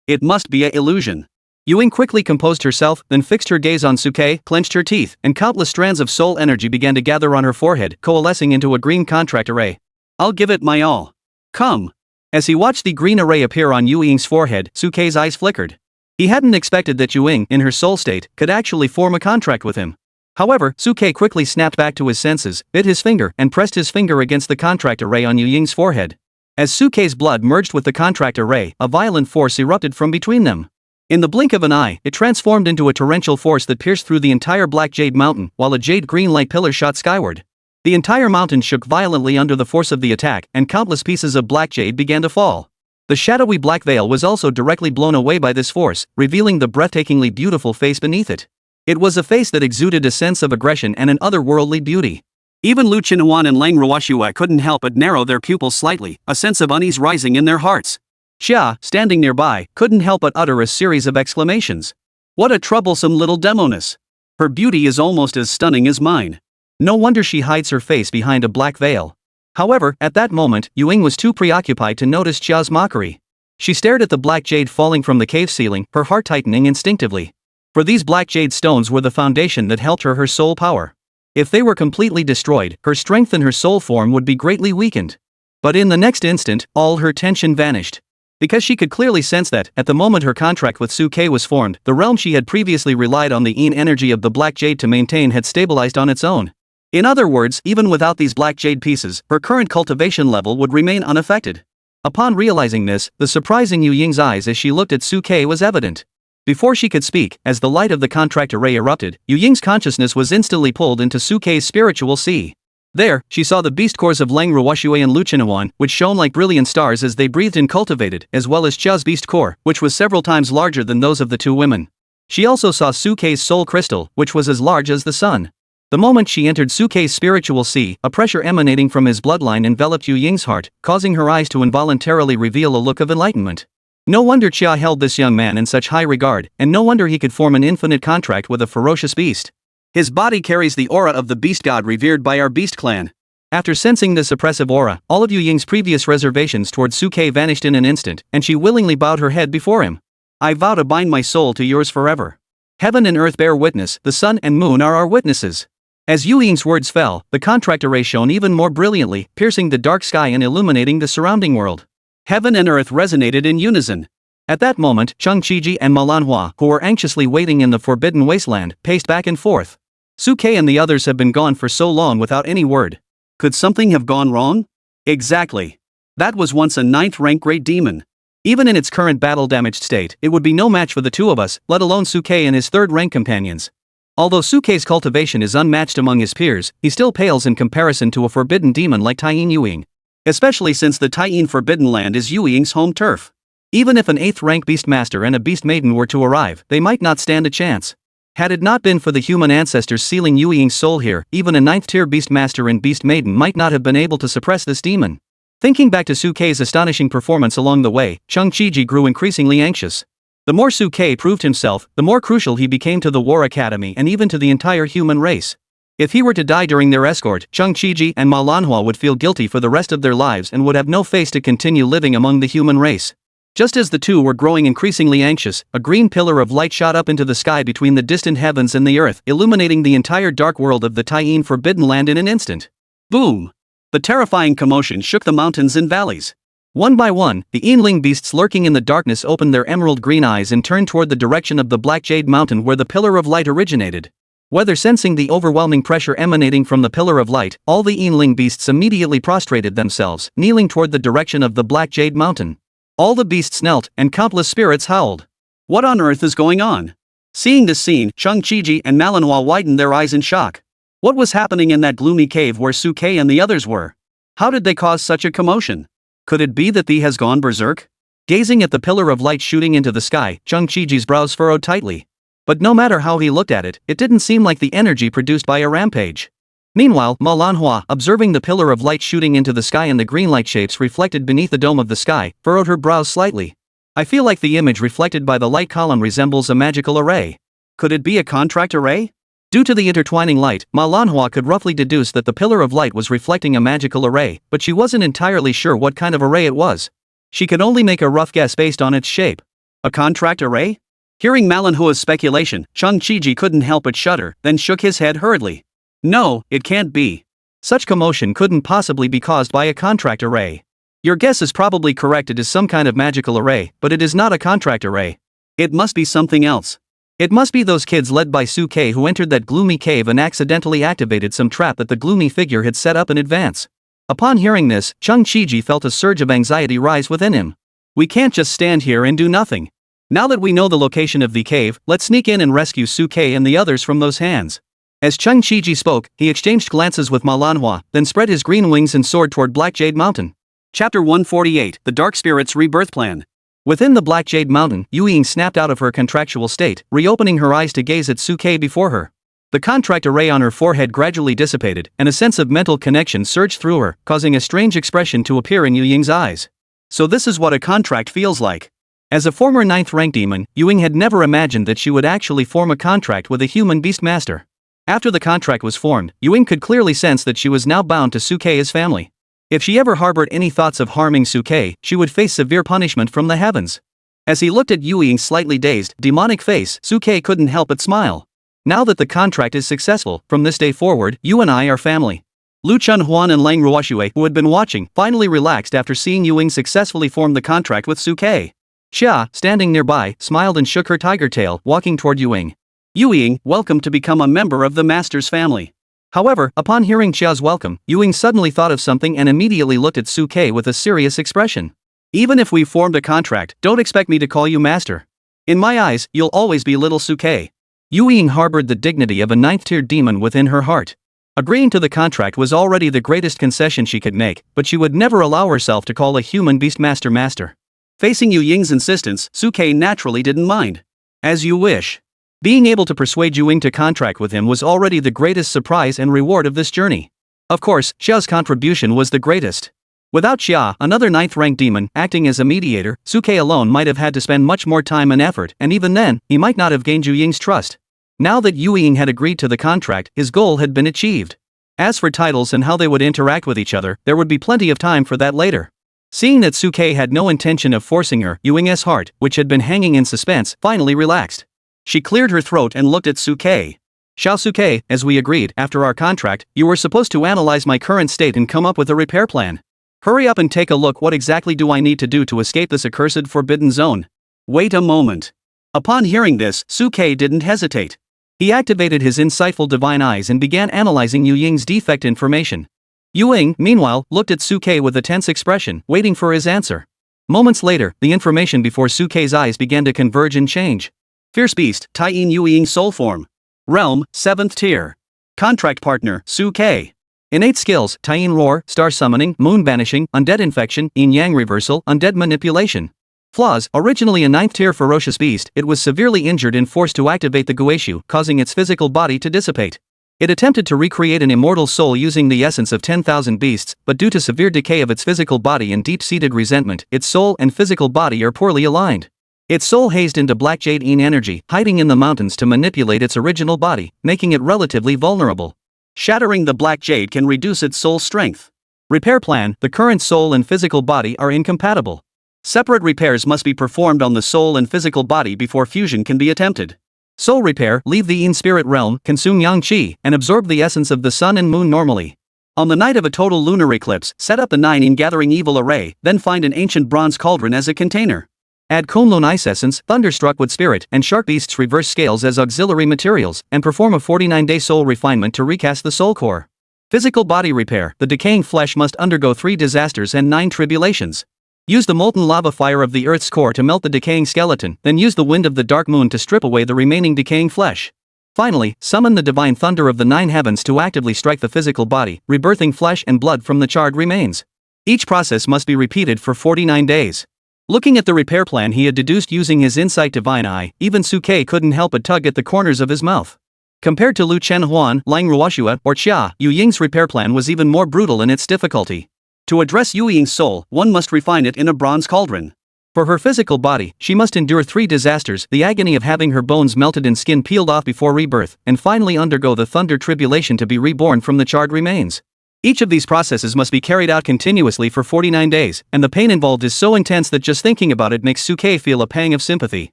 It must be an illusion. Ying quickly composed herself, then fixed her gaze on Suke, clenched her teeth, and countless strands of soul energy began to gather on her forehead, coalescing into a green contract array. I'll give it my all. Come. As he watched the green array appear on Ying's forehead, Suke's eyes flickered. He hadn't expected that Ying, in her soul state, could actually form a contract with him. However, Suke quickly snapped back to his senses, bit his finger, and pressed his finger against the contract array on Ying's forehead. As Suke's blood merged with the contract array, a violent force erupted from between them. In the blink of an eye, it transformed into a torrential force that pierced through the entire Black Jade Mountain, while a jade-green light pillar shot skyward. The entire mountain shook violently under the force of the attack, and countless pieces of black jade began to fall. The shadowy black veil was also directly blown away by this force, revealing the breathtakingly beautiful face beneath it. It was a face that exuded a sense of aggression and an otherworldly beauty. Even Lu Chenhuan and Lang Ruoxue couldn't help but narrow their pupils slightly, a sense of unease rising in their hearts. Xia, standing nearby, couldn't help but utter a series of exclamations. What a troublesome little demoness. Her beauty is almost as stunning as mine. No wonder she hides her face behind a black veil. However, at that moment, Ying was too preoccupied to notice Chia's mockery. She stared at the black jade falling from the cave ceiling, her heart tightening instinctively. For these black jade stones were the foundation that helped her soul power. If they were completely destroyed, her strength and her soul form would be greatly weakened. But in the next instant, all her tension vanished. Because she could clearly sense that, at the moment her contract with Suke was formed, the realm she had previously relied on the yin energy of the black jade to maintain had stabilized on its own. In other words, even without these black jade pieces, her current cultivation level would remain unaffected. Upon realizing this, the surprising Yu Ying's eyes as she looked at Suke was evident. Before she could speak, as the light of the contract array erupted, Yu Ying's consciousness was instantly pulled into Suke's spiritual sea. There, she saw the beast cores of Lang Ruoshui and Luchinawan, which shone like brilliant stars as they breathed and cultivated, as well as Chia's beast core, which was several times larger than those of the two women. She also saw Suke's soul crystal, which was as large as the sun. The moment she entered Suke's spiritual sea, a pressure emanating from his bloodline enveloped Yu Ying's heart, causing her eyes to involuntarily reveal a look of enlightenment. No wonder Chia held this young man in such high regard, and no wonder he could form an infinite contract with a ferocious beast. His body carries the aura of the beast god revered by our beast clan. After sensing this oppressive aura, all of Yu Ying's previous reservations toward Suke vanished in an instant, and she willingly bowed her head before him. I vow to bind my soul to yours forever. Heaven and earth bear witness, the sun and moon are our witnesses. As Yu Ying's words fell, the contract array shone even more brilliantly, piercing the dark sky and illuminating the surrounding world. Heaven and earth resonated in unison. At that moment, Cheng Qiji and Manhwa, who were anxiously waiting in the forbidden wasteland, paced back and forth. Suke and the others have been gone for so long without any word. Could something have gone wrong? Exactly. That was once a 9th rank great demon. Even in its current battle-damaged state, it would be no match for the two of us, let alone Suke and his 3rd rank companions. Although Suke's cultivation is unmatched among his peers, he still pales in comparison to a forbidden demon like Taiyin Yuying. Especially since the Taiyin Forbidden Land is Yuying's home turf. Even if an 8th rank beastmaster and a beast maiden were to arrive, they might not stand a chance. Had it not been for the human ancestors sealing Yuying's soul here, even a 9th tier beastmaster and beast maiden might not have been able to suppress this demon. Thinking back to Suke's astonishing performance along the way, Cheng Qiji grew increasingly anxious. The more Suke proved himself, the more crucial he became to the War Academy and even to the entire human race. If he were to die during their escort, Cheng Qiji and Manhwa would feel guilty for the rest of their lives and would have no face to continue living among the human race. Just as the two were growing increasingly anxious, a green pillar of light shot up into the sky between the distant heavens and the earth, illuminating the entire dark world of the Taiyin Forbidden Land in an instant. Boom! The terrifying commotion shook the mountains and valleys. One by one, the Yinling beasts lurking in the darkness opened their emerald green eyes and turned toward the direction of the Black Jade Mountain where the pillar of light originated. Whether sensing the overwhelming pressure emanating from the pillar of light, all the Yinling beasts immediately prostrated themselves, kneeling toward the direction of the Black Jade Mountain. All the beasts knelt, and countless spirits howled. What on earth is going on? Seeing this scene, Cheng Qiji and Manhwa widened their eyes in shock. What was happening in that gloomy cave where Suke and the others were? How did they cause such a commotion? Could it be that he has gone berserk? Gazing at the pillar of light shooting into the sky, Cheng Qiji's brows furrowed tightly. But no matter how he looked at it, it didn't seem like the energy produced by a rampage. Meanwhile, Manhwa, observing the pillar of light shooting into the sky and the green light shapes reflected beneath the dome of the sky, furrowed her brows slightly. I feel like the image reflected by the light column resembles a magical array. Could it be a contract array? Due to the intertwining light, Manhwa could roughly deduce that the pillar of light was reflecting a magical array, but she wasn't entirely sure what kind of array it was. She could only make a rough guess based on its shape. A contract array? Hearing Manhwa's speculation, Cheng Qiji couldn't help but shudder, then shook his head hurriedly. No, it can't be. Such commotion couldn't possibly be caused by a contract array. Your guess is probably correct, it is some kind of magical array, but it is not a contract array. It must be something else. It must be those kids led by Suke who entered that gloomy cave and accidentally activated some trap that the gloomy figure had set up in advance. Upon hearing this, Cheng Qiji felt a surge of anxiety rise within him. We can't just stand here and do nothing. Now that we know the location of the cave, let's sneak in and rescue Suke and the others from those hands. As Cheng Qiji spoke, he exchanged glances with Manhwa, then spread his green wings and soared toward Black Jade Mountain. Chapter 148, The Dark Spirit's Rebirth Plan. Within the Black Jade Mountain, Yuying snapped out of her contractual state, reopening her eyes to gaze at Suke before her. The contract array on her forehead gradually dissipated, and a sense of mental connection surged through her, causing a strange expression to appear in Yuying's eyes. So this is what a contract feels like. As a former 9th rank demon, Yuying had never imagined that she would actually form a contract with a human beastmaster. After the contract was formed, Yuying could clearly sense that she was now bound to Suke's family. If she ever harbored any thoughts of harming Suke, she would face severe punishment from the heavens. As he looked at Yuying's slightly dazed, demonic face, Suke couldn't help but smile. Now that the contract is successful, from this day forward, you and I are family. Lu Chunhuan and Lang Ruoxue, who had been watching, finally relaxed after seeing Yuying successfully form the contract with Suke. Xia, standing nearby, smiled and shook her tiger tail, walking toward Yuying. Yuying, welcome to become a member of the master's family. However, upon hearing Xia's welcome, Yuying suddenly thought of something and immediately looked at Suke with a serious expression. Even if we formed a contract, don't expect me to call you master. In my eyes, you'll always be little Suke. Yuying harbored the dignity of a ninth-tier demon within her heart. Agreeing to the contract was already the greatest concession she could make, but she would never allow herself to call a human beast master. Facing Yuying's insistence, Suke naturally didn't mind. As you wish. Being able to persuade Yuying to contract with him was already the greatest surprise and reward of this journey. Of course, Xia's contribution was the greatest. Without Xia, another 9th-rank demon, acting as a mediator, Suke alone might have had to spend much more time and effort, and even then, he might not have gained Yuying's trust. Now that Yuying had agreed to the contract, his goal had been achieved. As for titles and how they would interact with each other, there would be plenty of time for that later. Seeing that Suke had no intention of forcing her, Yuying's heart, which had been hanging in suspense, finally relaxed. She cleared her throat and looked at Suke. Xiao Suke, as we agreed, after our contract, you were supposed to analyze my current state and come up with a repair plan. Hurry up and take a look. What exactly do I need to do to escape this accursed forbidden zone? Wait a moment. Upon hearing this, Suke didn't hesitate. He activated his insightful divine eyes and began analyzing Yuying's defect information. Yuying, meanwhile, looked at Suke with a tense expression, waiting for his answer. Moments later, the information before Suke's eyes began to converge and change. Fierce Beast, Taiyin Yuying Soul Form. Realm, 7th tier. Contract Partner, Suke. Innate skills, Taiyin Roar, Star Summoning, Moon Banishing, Undead Infection, Yin-Yang Reversal, Undead Manipulation. Flaws, originally a 9th-tier ferocious beast, it was severely injured and forced to activate the Guishu, causing its physical body to dissipate. It attempted to recreate an immortal soul using the essence of 10,000 beasts, but due to severe decay of its physical body and deep-seated resentment, its soul and physical body are poorly aligned. Its soul hazed into black jade Yin energy, hiding in the mountains to manipulate its original body, making it relatively vulnerable. Shattering the black jade can reduce its soul strength. Repair plan, the current soul and physical body are incompatible. Separate repairs must be performed on the soul and physical body before fusion can be attempted. Soul repair, leave the Yin spirit realm, consume Yang Qi, and absorb the essence of the sun and moon normally. On the night of a total lunar eclipse, set up the 9 Yin gathering evil array, then find an ancient bronze cauldron as a container. Add Kunlun Ice Essence, Thunderstruck Wood Spirit, and Shark Beast's reverse scales as auxiliary materials, and perform a 49-day soul refinement to recast the soul core. Physical body repair, the decaying flesh must undergo 3 disasters and 9 tribulations. Use the molten lava fire of the Earth's core to melt the decaying skeleton, then use the wind of the dark moon to strip away the remaining decaying flesh. Finally, summon the divine thunder of the 9 heavens to actively strike the physical body, rebirthing flesh and blood from the charred remains. Each process must be repeated for 49 days. Looking at the repair plan he had deduced using his insight divine eye, even Suke couldn't help but tug at the corners of his mouth. Compared to Lu Chenhuan, Lang Ruoxue, or Xia, Yuying's repair plan was even more brutal in its difficulty. To address Yuying's soul, one must refine it in a bronze cauldron. For her physical body, she must endure 3 disasters, the agony of having her bones melted and skin peeled off before rebirth, and finally undergo the thunder tribulation to be reborn from the charred remains. Each of these processes must be carried out continuously for 49 days, and the pain involved is so intense that just thinking about it makes Suke feel a pang of sympathy.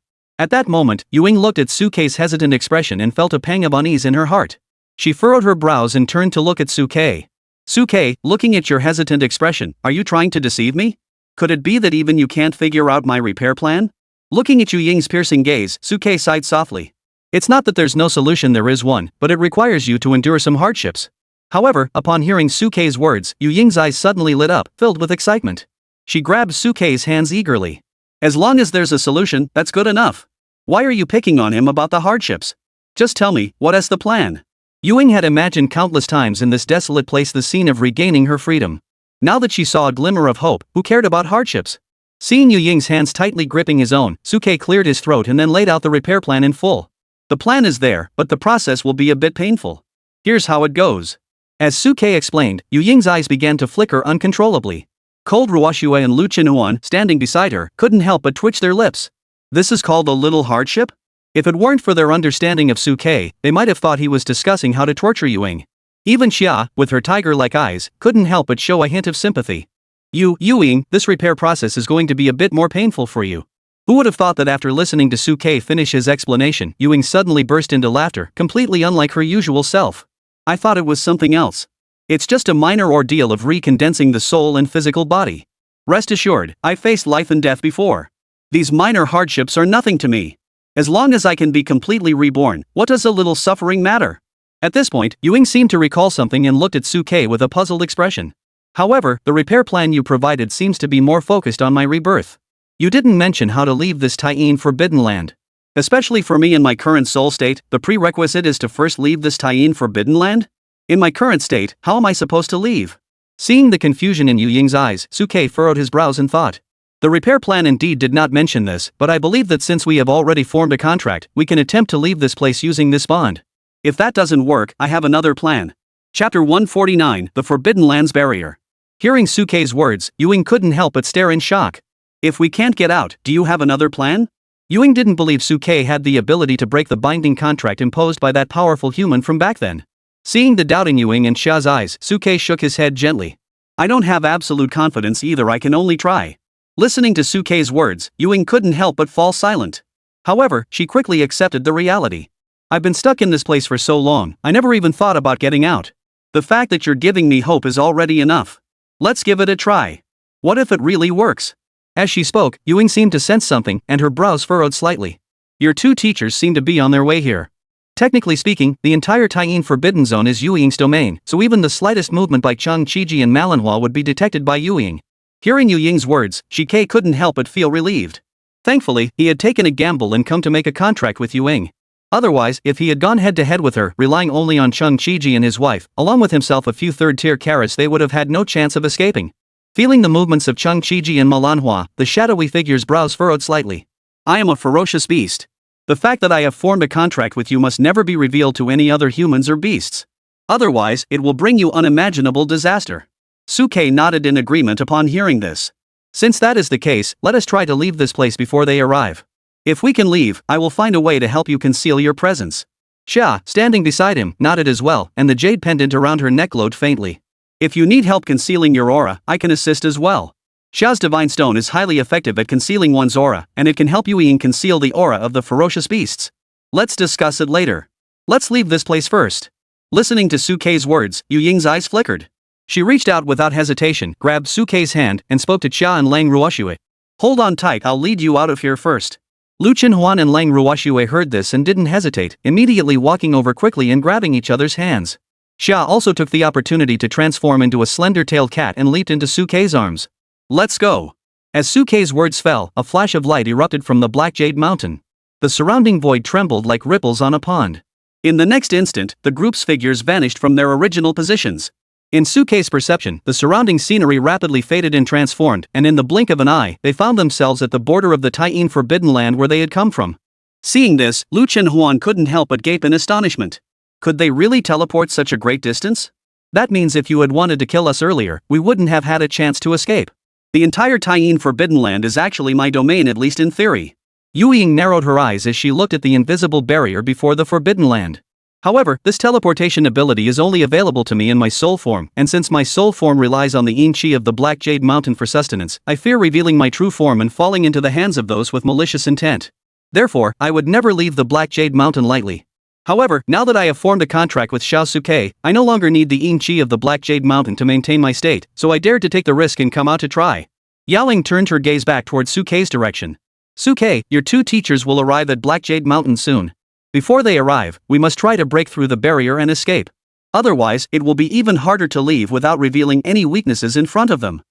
At that moment, Yuying looked at Suke's hesitant expression and felt a pang of unease in her heart. She furrowed her brows and turned to look at Suke. Suke, looking at your hesitant expression, are you trying to deceive me? Could it be that even you can't figure out my repair plan? Looking at Yuying's piercing gaze, Suke sighed softly. It's not that there's no solution, there is one, but it requires you to endure some hardships. However, upon hearing Suke's words, Yuying's eyes suddenly lit up, filled with excitement. She grabbed Suke's hands eagerly. As long as there's a solution, that's good enough. Why are you picking on him about the hardships? Just tell me, what is the plan? Yuying had imagined countless times in this desolate place the scene of regaining her freedom. Now that she saw a glimmer of hope, who cared about hardships? Seeing Yuying's hands tightly gripping his own, Suke cleared his throat and then laid out the repair plan in full. The plan is there, but the process will be a bit painful. Here's how it goes. As Suke explained, Yuying's eyes began to flicker uncontrollably. Cold Ruoxue and Lu Chenhuan, standing beside her, couldn't help but twitch their lips. This is called a little hardship? If it weren't for their understanding of Suke, they might have thought he was discussing how to torture Yuying. Even Xia, with her tiger-like eyes, couldn't help but show a hint of sympathy. Ying, this repair process is going to be a bit more painful for you. Who would have thought that after listening to Suke finish his explanation, Ying suddenly burst into laughter, completely unlike her usual self. I thought it was something else. It's just a minor ordeal of recondensing the soul and physical body. Rest assured, I faced life and death before. These minor hardships are nothing to me. As long as I can be completely reborn, what does a little suffering matter? At this point, Ying seemed to recall something and looked at Suke with a puzzled expression. However, the repair plan you provided seems to be more focused on my rebirth. You didn't mention how to leave this Taiyin Forbidden Land. Especially for me in my current soul state, the prerequisite is to first leave this Taiyin Forbidden Land? In my current state, how am I supposed to leave? Seeing the confusion in Ying's eyes, Suke furrowed his brows and thought. The repair plan indeed did not mention this, but I believe that since we have already formed a contract, we can attempt to leave this place using this bond. If that doesn't work, I have another plan. Chapter 149, The Forbidden Land's Barrier. Hearing Suke's words, Ying couldn't help but stare in shock. If we can't get out, do you have another plan? Ying didn't believe Suke had the ability to break the binding contract imposed by that powerful human from back then. Seeing the doubting Ying in Xia's eyes, Suke shook his head gently. I don't have absolute confidence either, I can only try. Listening to Suke's words, Ying couldn't help but fall silent. However, she quickly accepted the reality. I've been stuck in this place for so long, I never even thought about getting out. The fact that you're giving me hope is already enough. Let's give it a try. What if it really works? As she spoke, Ying seemed to sense something, and her brows furrowed slightly. Your two teachers seem to be on their way here. Technically speaking, the entire Taiyin Forbidden Zone is Ying's domain, so even the slightest movement by Chang Qiji and Manhwa would be detected by Ying. Hearing Ying's words, Shike couldn't help but feel relieved. Thankfully, he had taken a gamble and come to make a contract with Ying. Otherwise, if he had gone head-to-head with her, relying only on Chang Qiji and his wife, along with himself a few third-tier carats, they would have had no chance of escaping. Feeling the movements of Chang Qiji and Manhwa, the shadowy figure's brows furrowed slightly. I am a ferocious beast. The fact that I have formed a contract with you must never be revealed to any other humans or beasts. Otherwise, it will bring you unimaginable disaster. Suke nodded in agreement upon hearing this. Since that is the case, let us try to leave this place before they arrive. If we can leave, I will find a way to help you conceal your presence. Xia, standing beside him, nodded as well, and the jade pendant around her neck glowed faintly. If you need help concealing your aura, I can assist as well. Xia's Divine Stone is highly effective at concealing one's aura, and it can help Ying conceal the aura of the ferocious beasts. Let's discuss it later. Let's leave this place first. Listening to Suke's words, Ying's eyes flickered. She reached out without hesitation, grabbed Suke's hand, and spoke to Xia and Lang Ruoxue. Hold on tight, I'll lead you out of here first. Lu Chenhuan and Lang Ruoxue heard this and didn't hesitate, immediately walking over quickly and grabbing each other's hands. Xia also took the opportunity to transform into a slender-tailed cat and leaped into Suke's arms. Let's go. As Suke's words fell, a flash of light erupted from the Black Jade Mountain. The surrounding void trembled like ripples on a pond. In the next instant, the group's figures vanished from their original positions. In Suke's perception, the surrounding scenery rapidly faded and transformed, and in the blink of an eye, they found themselves at the border of the Taiyin Forbidden Land where they had come from. Seeing this, Lu Chenhuan couldn't help but gape in astonishment. Could they really teleport such a great distance? That means if you had wanted to kill us earlier, we wouldn't have had a chance to escape. The entire Taiyin Forbidden Land is actually my domain, at least in theory. Ying narrowed her eyes as she looked at the invisible barrier before the Forbidden Land. However, this teleportation ability is only available to me in my soul form, and since my soul form relies on the yin chi of the Black Jade Mountain for sustenance, I fear revealing my true form and falling into the hands of those with malicious intent. Therefore, I would never leave the Black Jade Mountain lightly. However, now that I have formed a contract with Xiao Suke, I no longer need the yin chi of the Black Jade Mountain to maintain my state, so I dared to take the risk and come out to try. Yaling turned her gaze back towards Suke's direction. Suke, your two teachers will arrive at Black Jade Mountain soon. Before they arrive, we must try to break through the barrier and escape. Otherwise, it will be even harder to leave without revealing any weaknesses in front of them.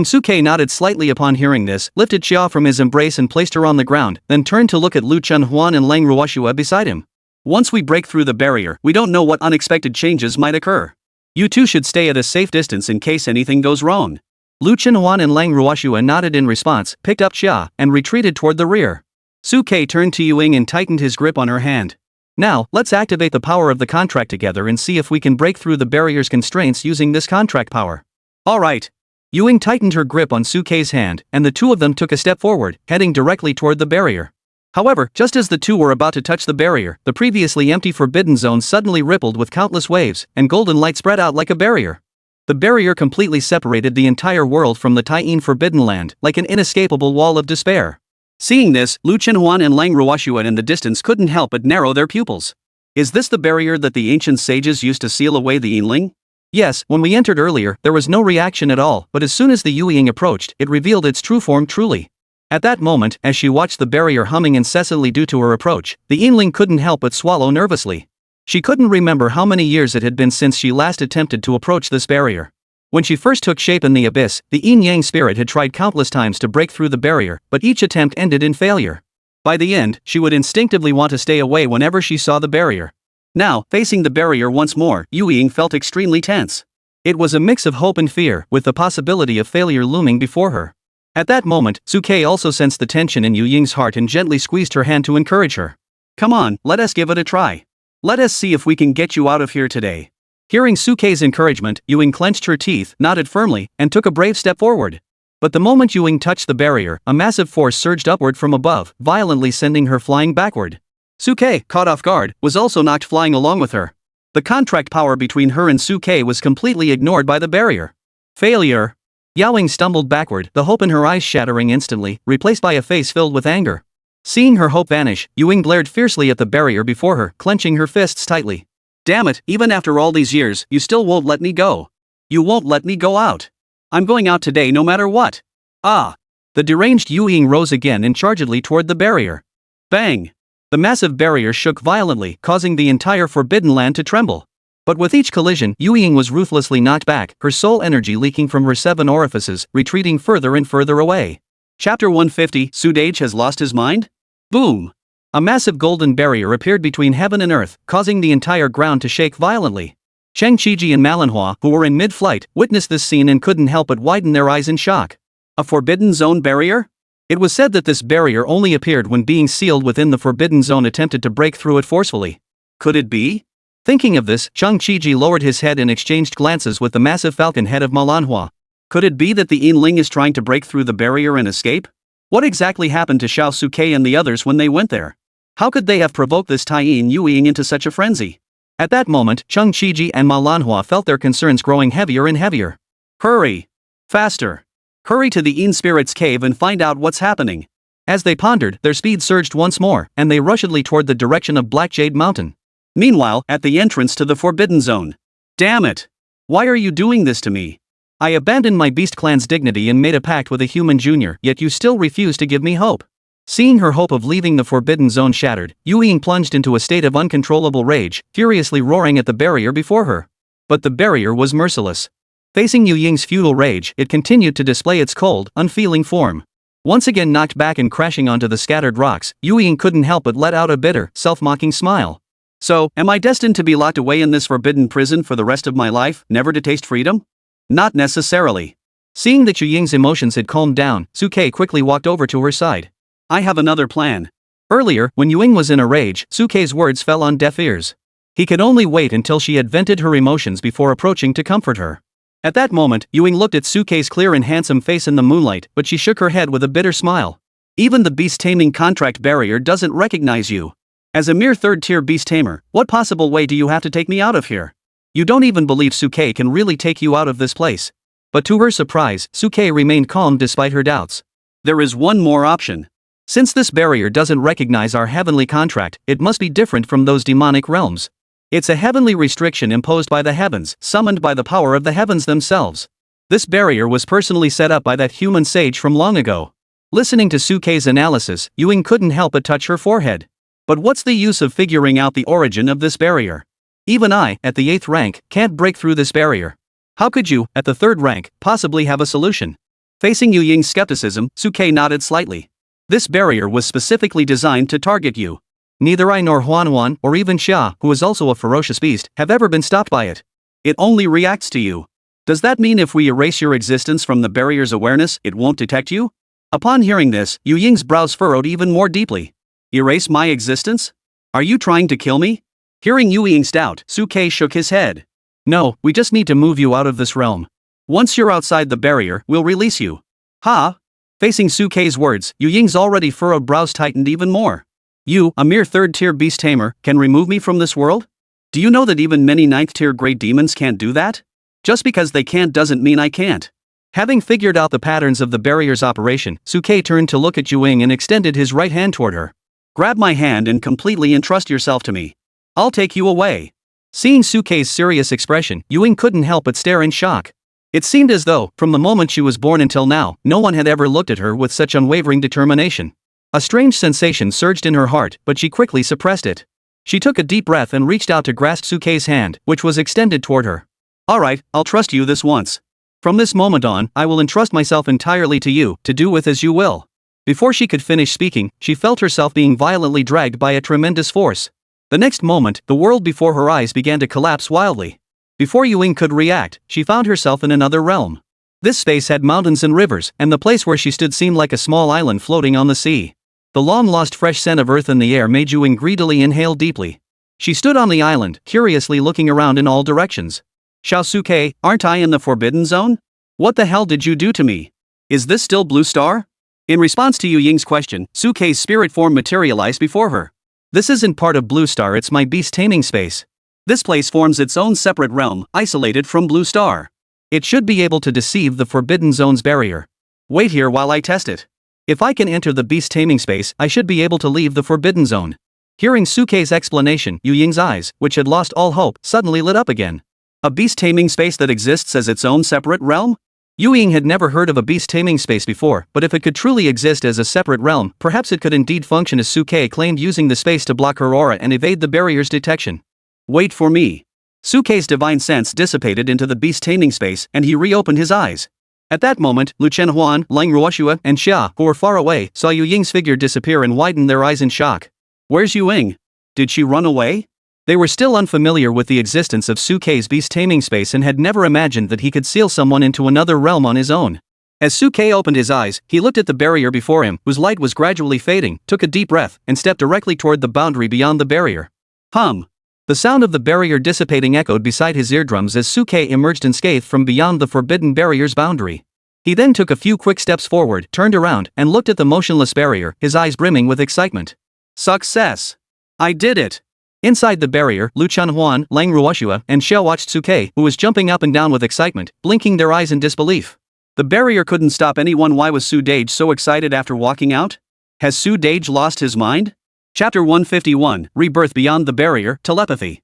Suke nodded slightly upon hearing this, lifted Xia from his embrace and placed her on the ground, then turned to look at Lu Chenhuan and Lang Ruoxue beside him. Once we break through the barrier, we don't know what unexpected changes might occur. You two should stay at a safe distance in case anything goes wrong. Lu Chenhuan and Lang Ruoxue nodded in response, picked up Xia, and retreated toward the rear. Suke turned to Ying and tightened his grip on her hand. Now, let's activate the power of the contract together and see if we can break through the barrier's constraints using this contract power. Alright. Ying tightened her grip on Suke's hand, and the two of them took a step forward, heading directly toward the barrier. However, just as the two were about to touch the barrier, the previously empty forbidden zone suddenly rippled with countless waves, and golden light spread out like a barrier. The barrier completely separated the entire world from the Taiyin Forbidden Land, like an inescapable wall of despair. Seeing this, Lu Chenhuan and Lang Ruoxuan in the distance couldn't help but narrow their pupils. Is this the barrier that the ancient sages used to seal away the Yinling? Yes, when we entered earlier, there was no reaction at all, but as soon as the Yuying approached, it revealed its true form truly. At that moment, as she watched the barrier humming incessantly due to her approach, the Yinling couldn't help but swallow nervously. She couldn't remember how many years it had been since she last attempted to approach this barrier. When she first took shape in the abyss, the yin-yang spirit had tried countless times to break through the barrier, but each attempt ended in failure. By the end, she would instinctively want to stay away whenever she saw the barrier. Now, facing the barrier once more, Yuying felt extremely tense. It was a mix of hope and fear, with the possibility of failure looming before her. At that moment, Suke also sensed the tension in Yuying's heart and gently squeezed her hand to encourage her. Come on, let us give it a try. Let us see if we can get you out of here today. Hearing Suke's encouragement, Yuying clenched her teeth, nodded firmly, and took a brave step forward. But the moment Yuying touched the barrier, a massive force surged upward from above, violently sending her flying backward. Suke, caught off guard, was also knocked flying along with her. The contract power between her and Suke was completely ignored by the barrier. Failure. Yaoing stumbled backward, the hope in her eyes shattering instantly, replaced by a face filled with anger. Seeing her hope vanish, Yuying glared fiercely at the barrier before her, clenching her fists tightly. Damn it, even after all these years, you still won't let me go. You won't let me go out. I'm going out today no matter what. Ah! The deranged Yuying rose again and chargedly toward the barrier. Bang! The massive barrier shook violently, causing the entire Forbidden Land to tremble. But with each collision, Yuying was ruthlessly knocked back, her soul energy leaking from her 7 orifices, retreating further and further away. Chapter 150, Sudage has lost his mind? Boom! A massive golden barrier appeared between heaven and earth, causing the entire ground to shake violently. Cheng Qiji and Manhwa, who were in mid-flight, witnessed this scene and couldn't help but widen their eyes in shock. A Forbidden Zone barrier? It was said that this barrier only appeared when being sealed within the Forbidden Zone attempted to break through it forcefully. Could it be? Thinking of this, Cheng Qiji lowered his head and exchanged glances with the massive falcon head of Manhwa. Could it be that the Yinling is trying to break through the barrier and escape? What exactly happened to Xiao Suke and the others when they went there? How could they have provoked this Taiyin Yuying into such a frenzy? At that moment, Cheng Qiji and Manhwa felt their concerns growing heavier and heavier. Hurry! Faster! Hurry to the Yin Spirit's cave and find out what's happening. As they pondered, their speed surged once more, and they rushedly toward the direction of Black Jade Mountain. Meanwhile, at the entrance to the Forbidden Zone. Damn it! Why are you doing this to me? I abandoned my beast clan's dignity and made a pact with a human junior, yet you still refuse to give me hope. Seeing her hope of leaving the Forbidden Zone shattered, Yuying plunged into a state of uncontrollable rage, furiously roaring at the barrier before her. But the barrier was merciless. Facing Yuying's futile rage, it continued to display its cold, unfeeling form. Once again knocked back and crashing onto the scattered rocks, Yuying couldn't help but let out a bitter, self-mocking smile. So, am I destined to be locked away in this forbidden prison for the rest of my life, never to taste freedom? Not necessarily. Seeing that Yuying's emotions had calmed down, Suke quickly walked over to her side. I have another plan. Earlier, when Yuying was in a rage, Suke's words fell on deaf ears. He could only wait until she had vented her emotions before approaching to comfort her. At that moment, Yuying looked at Suke's clear and handsome face in the moonlight, but she shook her head with a bitter smile. Even the beast taming contract barrier doesn't recognize you. As a mere third-tier beast tamer, what possible way do you have to take me out of here? You don't even believe Suke can really take you out of this place. But to her surprise, Suke remained calm despite her doubts. There is one more option. Since this barrier doesn't recognize our heavenly contract, it must be different from those demonic realms. It's a heavenly restriction imposed by the heavens, summoned by the power of the heavens themselves. This barrier was personally set up by that human sage from long ago. Listening to Suke's analysis, Yuying couldn't help but touch her forehead. But what's the use of figuring out the origin of this barrier? Even I, at the 8th rank, can't break through this barrier. How could you, at the 3rd rank, possibly have a solution? Facing Yuying's skepticism, Suke nodded slightly. This barrier was specifically designed to target you. Neither I nor Huan, or even Xia, who is also a ferocious beast, have ever been stopped by it. It only reacts to you. Does that mean if we erase your existence from the barrier's awareness, it won't detect you? Upon hearing this, Yuying's brows furrowed even more deeply. Erase my existence? Are you trying to kill me? Hearing Yuying's doubt, Suke shook his head. No, we just need to move you out of this realm. Once you're outside the barrier, we'll release you. Ha! Facing Suke's words, Yuying's already furrowed brows tightened even more. You, a mere third-tier beast tamer, can remove me from this world? Do you know that even many ninth-tier great demons can't do that? Just because they can't doesn't mean I can't. Having figured out the patterns of the barrier's operation, Suke turned to look at Yuing and extended his right hand toward her. Grab my hand and completely entrust yourself to me. I'll take you away. Seeing Suke's serious expression, Yuing couldn't help but stare in shock. It seemed as though, from the moment she was born until now, no one had ever looked at her with such unwavering determination. A strange sensation surged in her heart, but she quickly suppressed it. She took a deep breath and reached out to grasp Suke's hand, which was extended toward her. Alright, I'll trust you this once. From this moment on, I will entrust myself entirely to you, to do with as you will. Before she could finish speaking, she felt herself being violently dragged by a tremendous force. The next moment, the world before her eyes began to collapse wildly. Before Yuing could react, she found herself in another realm. This space had mountains and rivers, and the place where she stood seemed like a small island floating on the sea. The long-lost fresh scent of earth in the air made Yuing greedily inhale deeply. She stood on the island, curiously looking around in all directions. Suke, aren't I in the Forbidden Zone? What the hell did you do to me? Is this still Blue Star? In response to Yu Ying's question, Suke's spirit form materialized before her. This isn't part of Blue Star, it's my beast taming space. This place forms its own separate realm, isolated from Blue Star. It should be able to deceive the Forbidden Zone's barrier. Wait here while I test it. If I can enter the beast taming space, I should be able to leave the Forbidden Zone. Hearing Suke's explanation, Yu Ying's eyes, which had lost all hope, suddenly lit up again. A beast taming space that exists as its own separate realm? Yu Ying had never heard of a beast taming space before, but if it could truly exist as a separate realm, perhaps it could indeed function as Suke claimed, using the space to block her aura and evade the barrier's detection. Wait for me. Suke's divine sense dissipated into the beast taming space, and he reopened his eyes. At that moment, Lu Chenhuan, Lang Ruoxue, and Xia, who were far away, saw Yu Ying's figure disappear and widened their eyes in shock. Where's Yu Ying? Did she run away? They were still unfamiliar with the existence of Suke's beast taming space and had never imagined that he could seal someone into another realm on his own. As Suke opened his eyes, he looked at the barrier before him, whose light was gradually fading, took a deep breath, and stepped directly toward the boundary beyond the barrier. The sound of the barrier dissipating echoed beside his eardrums as Suke emerged unscathed from beyond the forbidden barrier's boundary. He then took a few quick steps forward, turned around, and looked at the motionless barrier, his eyes brimming with excitement. Success! I did it! Inside the barrier, Lu Chenhuan, Lang Ruoxue, and Xia watched Suke, who was jumping up and down with excitement, blinking their eyes in disbelief. The barrier couldn't stop anyone. Why was Su Dage so excited after walking out? Has Su Dage lost his mind? Chapter 151, Rebirth Beyond the Barrier, Telepathy.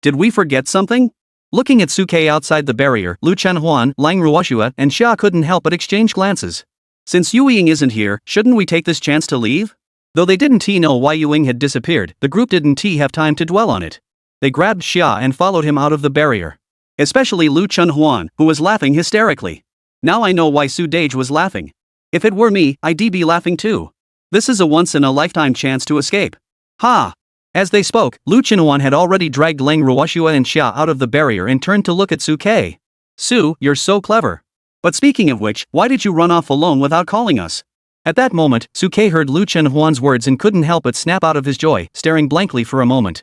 Did we forget something? Looking at Suke outside the barrier, Lu Chenhuan, Lang Ruoxue, and Xia couldn't help but exchange glances. Since Yu Ying isn't here, shouldn't we take this chance to leave? Though they didn't know why Yu Ying had disappeared, the group didn't have time to dwell on it. They grabbed Xia and followed him out of the barrier. Especially Lu Chenhuan, who was laughing hysterically. Now I know why Su Dage was laughing. If it were me, I'd be laughing too. This is a once-in-a-lifetime chance to escape. As they spoke, Lu Chenhuan had already dragged Lang Ruoxue and Xia out of the barrier and turned to look at Suke. Su, you're so clever. But speaking of which, why did you run off alone without calling us? At that moment, Suke heard Lu Chenhuan's words and couldn't help but snap out of his joy, staring blankly for a moment.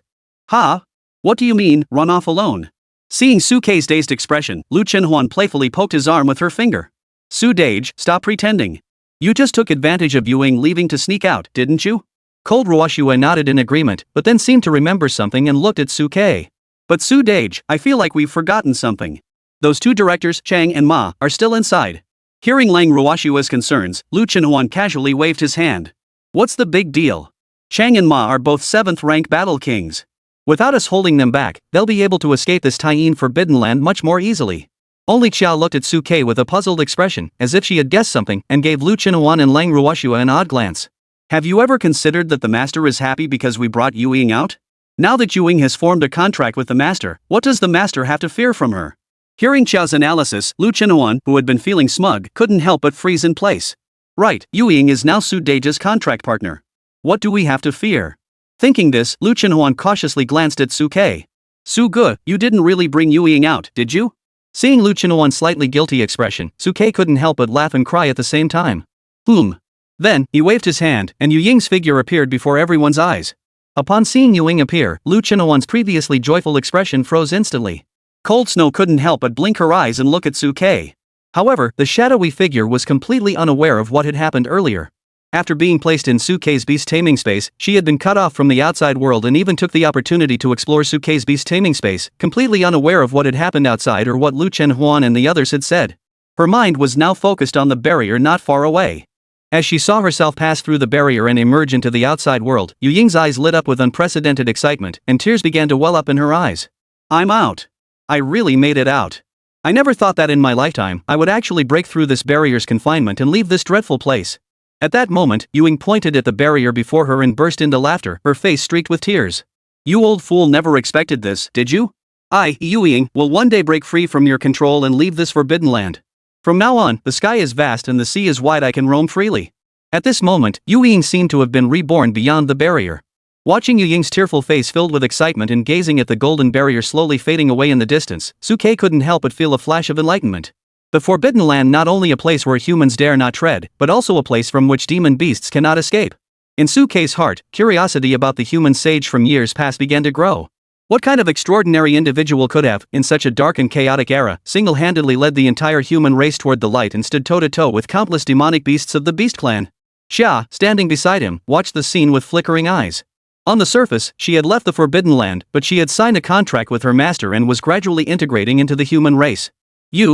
What do you mean, run off alone? Seeing Suke's dazed expression, Lu Chenhuan playfully poked his arm with her finger. Su Dage, stop pretending. You just took advantage of Yu Ying leaving to sneak out, didn't you? Cold Ruoxue nodded in agreement, but then seemed to remember something and looked at Suke. But Su Dage, I feel like we've forgotten something. Those two directors, Chang and Ma, are still inside. Hearing Lang Ruoxue's concerns, Lu Chenhuan casually waved his hand. What's the big deal? Chang and Ma are both 7th rank battle kings. Without us holding them back, they'll be able to escape this Taiyin Forbidden Land much more easily. Only Xia looked at Suke with a puzzled expression, as if she had guessed something, and gave Lu Chenhuan and Lang Ruoxue an odd glance. Have you ever considered that the master is happy because we brought Yu Ying out? Now that Yu Ying has formed a contract with the master, what does the master have to fear from her? Hearing Xiao's analysis, Lu Chenhuan, who had been feeling smug, couldn't help but freeze in place. Right, Yu Ying is now Su Dage's contract partner. What do we have to fear? Thinking this, Lu Chenhuan cautiously glanced at Suke. Su Ge, you didn't really bring Yu Ying out, did you? Seeing Lu Chenhuan's slightly guilty expression, Suke couldn't help but laugh and cry at the same time. Then, he waved his hand, and Yu Ying's figure appeared before everyone's eyes. Upon seeing Yu Ying appear, Lu Chenhuan's previously joyful expression froze instantly. Cold Snow couldn't help but blink her eyes and look at Suke. However, the shadowy figure was completely unaware of what had happened earlier. After being placed in Suke's beast taming space, she had been cut off from the outside world and even took the opportunity to explore Suke's beast taming space, completely unaware of what had happened outside or what Lu Chenhuan and the others had said. Her mind was now focused on the barrier not far away. As she saw herself pass through the barrier and emerge into the outside world, Yu Ying's eyes lit up with unprecedented excitement, and tears began to well up in her eyes. I'm out. I really made it out. I never thought that in my lifetime I would actually break through this barrier's confinement and leave this dreadful place. At that moment, Yu Ying pointed at the barrier before her and burst into laughter, her face streaked with tears. You old fool never expected this, did you? I, Yu Ying, will one day break free from your control and leave this forbidden land. From now on, the sky is vast and the sea is wide, I can roam freely. At this moment, Yu Ying seemed to have been reborn beyond the barrier. Watching Yu Ying's tearful face filled with excitement and gazing at the golden barrier slowly fading away in the distance, Suke couldn't help but feel a flash of enlightenment. The Forbidden Land, not only a place where humans dare not tread, but also a place from which demon beasts cannot escape. In Suke's heart, curiosity about the human sage from years past began to grow. What kind of extraordinary individual could have, in such a dark and chaotic era, single-handedly led the entire human race toward the light and stood toe-to-toe with countless demonic beasts of the Beast Clan? Xia, standing beside him, watched the scene with flickering eyes. On the surface, she had left the Forbidden Land, but she had signed a contract with her master and was gradually integrating into the human race.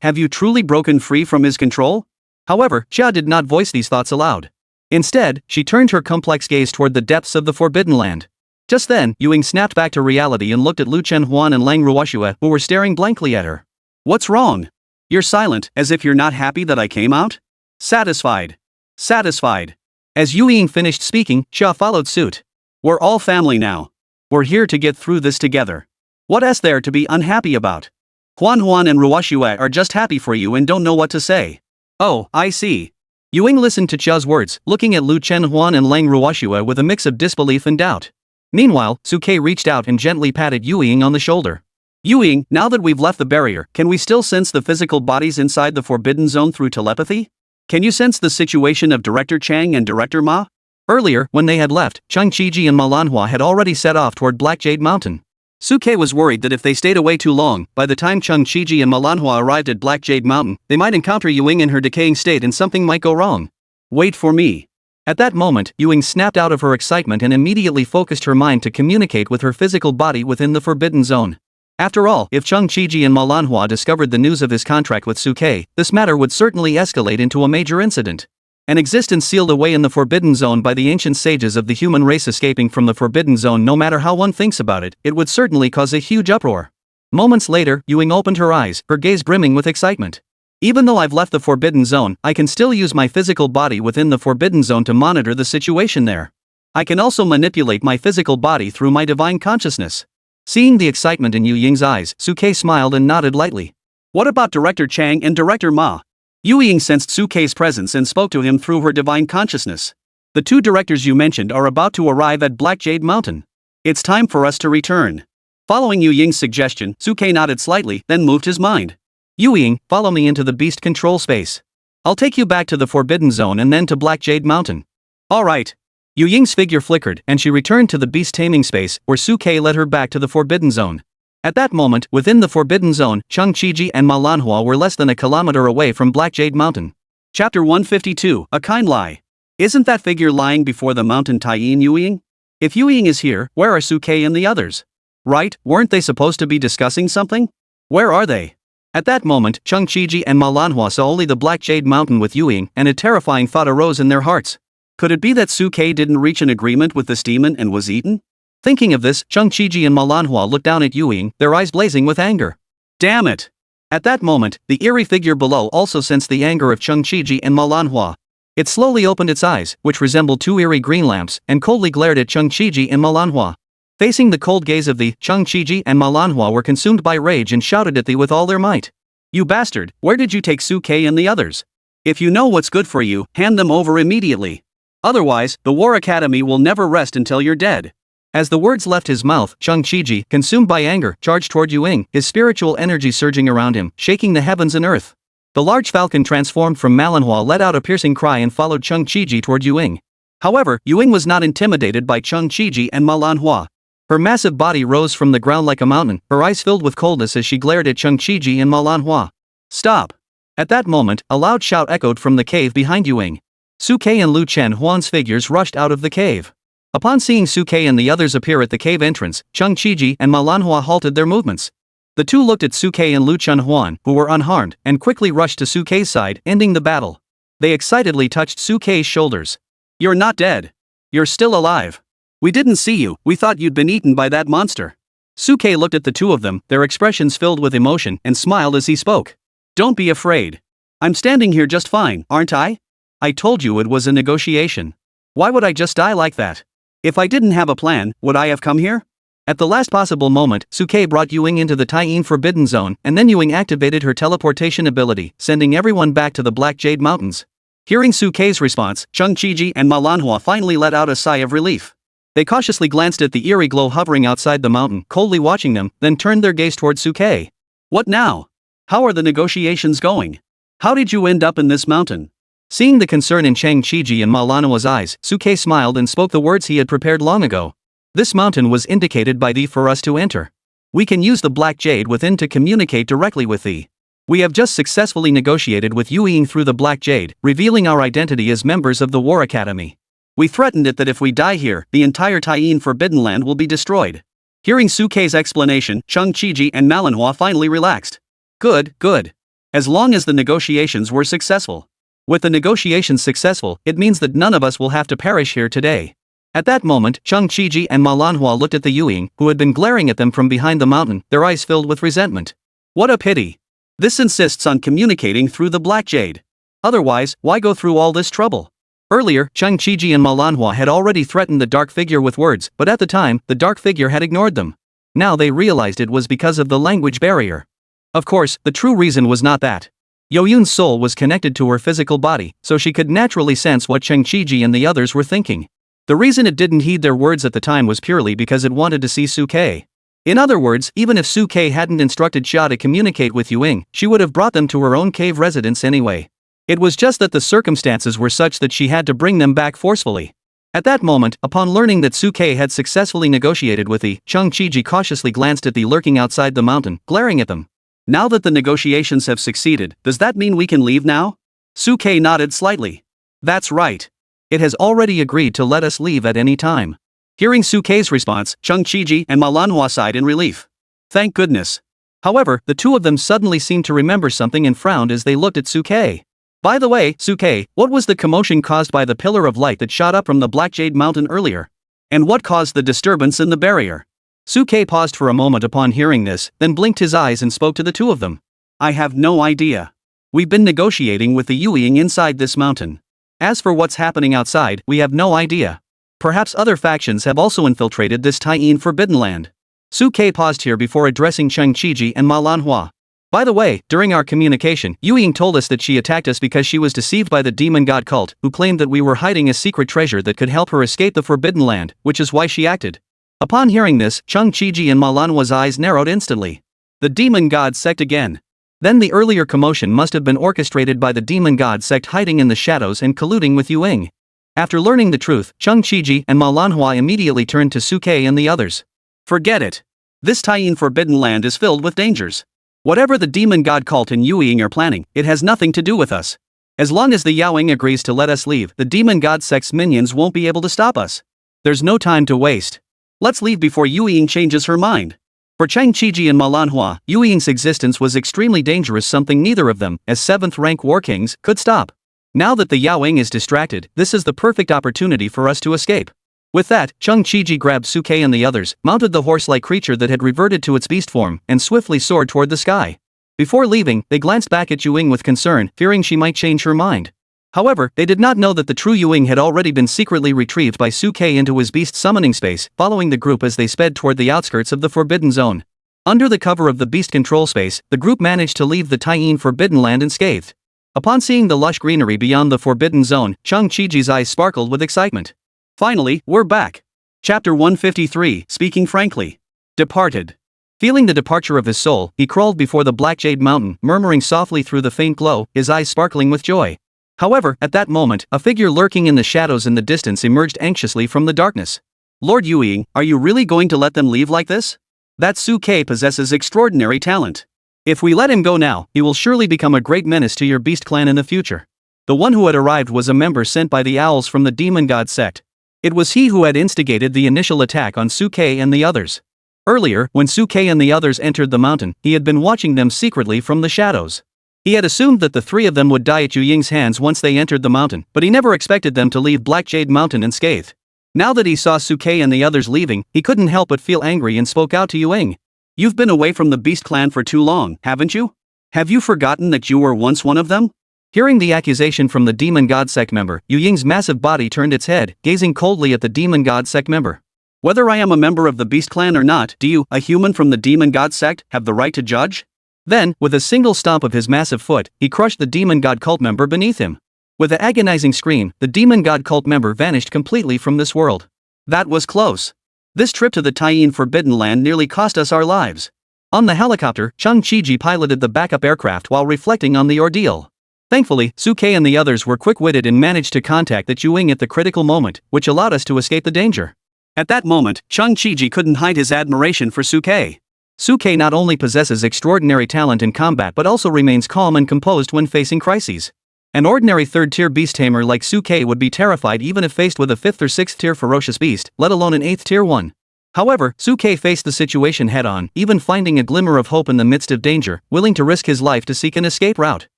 Have you truly broken free from his control? However, Xia did not voice these thoughts aloud. Instead, she turned her complex gaze toward the depths of the Forbidden Land. Just then, Yu Ying snapped back to reality and looked at Lu Chenhuan and Lang Ruoxue, who were staring blankly at her. What's wrong? You're silent, as if you're not happy that I came out? Satisfied. Satisfied. As Yu Ying finished speaking, Xia followed suit. We're all family now. We're here to get through this together. What is there to be unhappy about? Huan and Ruoxue are just happy for you and don't know what to say. Oh, I see. Yu Ying listened to Xia's words, looking at Lu Chenhuan and Lang Ruoxue with a mix of disbelief and doubt. Meanwhile, Suke reached out and gently patted Yu Ying on the shoulder. Yu Ying, now that we've left the barrier, can we still sense the physical bodies inside the Forbidden Zone through telepathy? Can you sense the situation of Director Chang and Director Ma? Earlier, when they had left, Chang Qiji and Manhwa had already set off toward Black Jade Mountain. Suke was worried that if they stayed away too long, by the time Chang Qiji and Manhwa arrived at Black Jade Mountain, they might encounter Yu Ying in her decaying state and something might go wrong. Wait for me. At that moment, Yu Ying snapped out of her excitement and immediately focused her mind to communicate with her physical body within the Forbidden Zone. After all, if Chang Qiji and Manhwa discovered the news of his contract with Suke, this matter would certainly escalate into a major incident. An existence sealed away in the Forbidden Zone by the ancient sages of the human race escaping from the Forbidden Zone, no matter how one thinks about it, it would certainly cause a huge uproar. Moments later, Yu Ying opened her eyes, her gaze brimming with excitement. Even though I've left the Forbidden Zone, I can still use my physical body within the Forbidden Zone to monitor the situation there. I can also manipulate my physical body through my divine consciousness. Seeing the excitement in Yu Ying's eyes, Suke smiled and nodded lightly. What about Director Chang and Director Ma? Yu Ying sensed Suke's presence and spoke to him through her divine consciousness. The two directors you mentioned are about to arrive at Black Jade Mountain. It's time for us to return. Following Yu Ying's suggestion, Suke nodded slightly, then moved his mind. Yu Ying, follow me into the beast control space. I'll take you back to the Forbidden Zone and then to Black Jade Mountain. Alright. Yu Ying's figure flickered and she returned to the beast taming space, where Suke led her back to the Forbidden Zone. At that moment, within the Forbidden Zone, Chang Qiji and Manhwa were less than a kilometer away from Black Jade Mountain. Chapter 152, A Kind Lie. Isn't that figure lying before the mountain Taiyin, Yu Ying? If Yu Ying is here, where are Suke and the others? Right, weren't they supposed to be discussing something? Where are they? At that moment, Chang Qiji and Manhwa saw only the Black Jade Mountain with Yu Ying, and a terrifying thought arose in their hearts. Could it be that Suke didn't reach an agreement with this demon and was eaten? Thinking of this, Chang Qiji and Manhwa looked down at Yu Ying, their eyes blazing with anger. Damn it! At that moment, the eerie figure below also sensed the anger of Chang Qiji and Manhwa. It slowly opened its eyes, which resembled two eerie green lamps, and coldly glared at Chang Qiji and Manhwa. Facing the cold gaze of the Chang Qiji and Manhwa were consumed by rage and shouted at thee with all their might. You bastard, where did you take Suke and the others? If you know what's good for you, hand them over immediately. Otherwise, the War Academy will never rest until you're dead. As the words left his mouth, Chang Qiji, consumed by anger, charged toward Yu Ying, his spiritual energy surging around him, shaking the heavens and earth. The large falcon transformed from Manhwa let out a piercing cry and followed Chang Qiji toward Yu Ying. However, Yu Ying was not intimidated by Chang Qiji and Manhwa. Her massive body rose from the ground like a mountain, her eyes filled with coldness as she glared at Chang Qiji and Manhwa. Stop! At that moment, a loud shout echoed from the cave behind Yu Ying. Suke and Lu Chen Huan's figures rushed out of the cave. Upon seeing Suke and the others appear at the cave entrance, Cheng Qiji and Manhwa halted their movements. The two looked at Suke and Lu Chen Huan, who were unharmed, and quickly rushed to Suke's side, ending the battle. They excitedly touched Suke's shoulders. You're not dead. You're still alive. We didn't see you, we thought you'd been eaten by that monster. Suke looked at the two of them, their expressions filled with emotion, and smiled as he spoke. Don't be afraid. I'm standing here just fine, aren't I? I told you it was a negotiation. Why would I just die like that? If I didn't have a plan, would I have come here? At the last possible moment, Suke brought Yuing into the Taiyin Forbidden Zone, and then Yuing activated her teleportation ability, sending everyone back to the Black Jade Mountains. Hearing Suke's response, Cheng Qiji and Manhwa finally let out a sigh of relief. They cautiously glanced at the eerie glow hovering outside the mountain, coldly watching them, then turned their gaze toward Suke. What now? How are the negotiations going? How did you end up in this mountain? Seeing the concern in Cheng Qiji and Manhwa's eyes, Suke smiled and spoke the words he had prepared long ago. This mountain was indicated by thee for us to enter. We can use the Black Jade within to communicate directly with thee. We have just successfully negotiated with Yuing through the Black Jade, revealing our identity as members of the War Academy. We threatened it that if we die here, the entire Taiyin Forbidden Land will be destroyed. Hearing Suke's explanation, Cheng Qiji and Manhwa finally relaxed. Good, good. As long as the negotiations were successful. With the negotiations successful, it means that none of us will have to perish here today. At that moment, Cheng Qiji and Manhwa looked at the Yuing, who had been glaring at them from behind the mountain, their eyes filled with resentment. What a pity. This insists on communicating through the Black Jade. Otherwise, why go through all this trouble? Earlier, Cheng Qiji and Manhwa had already threatened the dark figure with words, but at the time, the dark figure had ignored them. Now they realized it was because of the language barrier. Of course, the true reason was not that. Yoyun's soul was connected to her physical body, so she could naturally sense what Cheng Qiji and the others were thinking. The reason it didn't heed their words at the time was purely because it wanted to see Suke. In other words, even if Suke hadn't instructed Xia to communicate with Yuing, she would have brought them to her own cave residence anyway. It was just that the circumstances were such that she had to bring them back forcefully. At that moment, upon learning that Suke had successfully negotiated with the, Cheng Qiji cautiously glanced at the lurking outside the mountain, glaring at them. Now that the negotiations have succeeded, does that mean we can leave now? Suke nodded slightly. That's right. It has already agreed to let us leave at any time. Hearing Suke's response, Cheng Qiji and Manhwa sighed in relief. Thank goodness. However, the two of them suddenly seemed to remember something and frowned as they looked at Suke. By the way, Suke, what was the commotion caused by the pillar of light that shot up from the Black Jade Mountain earlier? And what caused the disturbance in the barrier? Suke paused for a moment upon hearing this, then blinked his eyes and spoke to the two of them. I have no idea. We've been negotiating with the Yuing inside this mountain. As for what's happening outside, we have no idea. Perhaps other factions have also infiltrated this Taiyin Forbidden Land. Suke paused here before addressing Cheng Qiji and Manhwa. By the way, during our communication, Yuing told us that she attacked us because she was deceived by the demon god cult, who claimed that we were hiding a secret treasure that could help her escape the Forbidden Land, which is why she acted. Upon hearing this, Cheng Qiji and Manhwa's eyes narrowed instantly. The demon god sect again. Then the earlier commotion must have been orchestrated by the demon god sect hiding in the shadows and colluding with Yuing. After learning the truth, Cheng Qiji and Manhwa immediately turned to Suke and the others. Forget it. This Taiyin Forbidden Land is filled with dangers. Whatever the demon god cult and Yuing are planning, it has nothing to do with us. As long as the Yaoing agrees to let us leave, the demon god sect's minions won't be able to stop us. There's no time to waste. Let's leave before Yuing changes her mind. For Cheng Qiji and Manhwa, Yuing's existence was extremely dangerous, something neither of them, as 7th rank war kings, could stop. Now that the Yaoing is distracted, this is the perfect opportunity for us to escape. With that, Cheng Qiji grabbed Suke and the others, mounted the horse-like creature that had reverted to its beast form, and swiftly soared toward the sky. Before leaving, they glanced back at Yuing with concern, fearing she might change her mind. However, they did not know that the true Yuing had already been secretly retrieved by Suke into his beast summoning space, following the group as they sped toward the outskirts of the Forbidden Zone. Under the cover of the beast control space, the group managed to leave the Taiyin Forbidden Land unscathed. Upon seeing the lush greenery beyond the Forbidden Zone, Cheng Qiji's eyes sparkled with excitement. Finally, we're back. Chapter 153, Speaking Frankly. Departed. Feeling the departure of his soul, he crawled before the Black Jade Mountain, murmuring softly through the faint glow, his eyes sparkling with joy. However, at that moment, a figure lurking in the shadows in the distance emerged anxiously from the darkness. Lord Yuing, are you really going to let them leave like this? That Suke possesses extraordinary talent. If we let him go now, he will surely become a great menace to your beast clan in the future. The one who had arrived was a member sent by the owls from the demon god sect. It was he who had instigated the initial attack on Suke and the others. Earlier, when Suke and the others entered the mountain, he had been watching them secretly from the shadows. He had assumed that the three of them would die at Yu Ying's hands once they entered the mountain, but he never expected them to leave Black Jade Mountain unscathed. Now that he saw Suke and the others leaving, he couldn't help but feel angry and spoke out to Yu Ying. "You've been away from the Beast Clan for too long, haven't you? Have you forgotten that you were once one of them?" Hearing the accusation from the demon god sect member, Yu Ying's massive body turned its head, gazing coldly at the demon god sect member. "Whether I am a member of the Beast Clan or not, do you, a human from the demon god sect, have the right to judge?" Then, with a single stomp of his massive foot, he crushed the demon god cult member beneath him. With an agonizing scream, the demon god cult member vanished completely from this world. That was close. This trip to the Taiyin Forbidden Land nearly cost us our lives. On the helicopter, Chung Chi-ji piloted the backup aircraft while reflecting on the ordeal. Thankfully, Suke and the others were quick-witted and managed to contact the Yu Ying at the critical moment, which allowed us to escape the danger. At that moment, Chung Chi-ji couldn't hide his admiration for Suke. Suke not only possesses extraordinary talent in combat but also remains calm and composed when facing crises. An ordinary third-tier beast tamer like Suke would be terrified even if faced with a 5th or 6th tier ferocious beast, let alone an 8th tier one. However, Suke faced the situation head-on, even finding a glimmer of hope in the midst of danger, willing to risk his life to seek an escape route.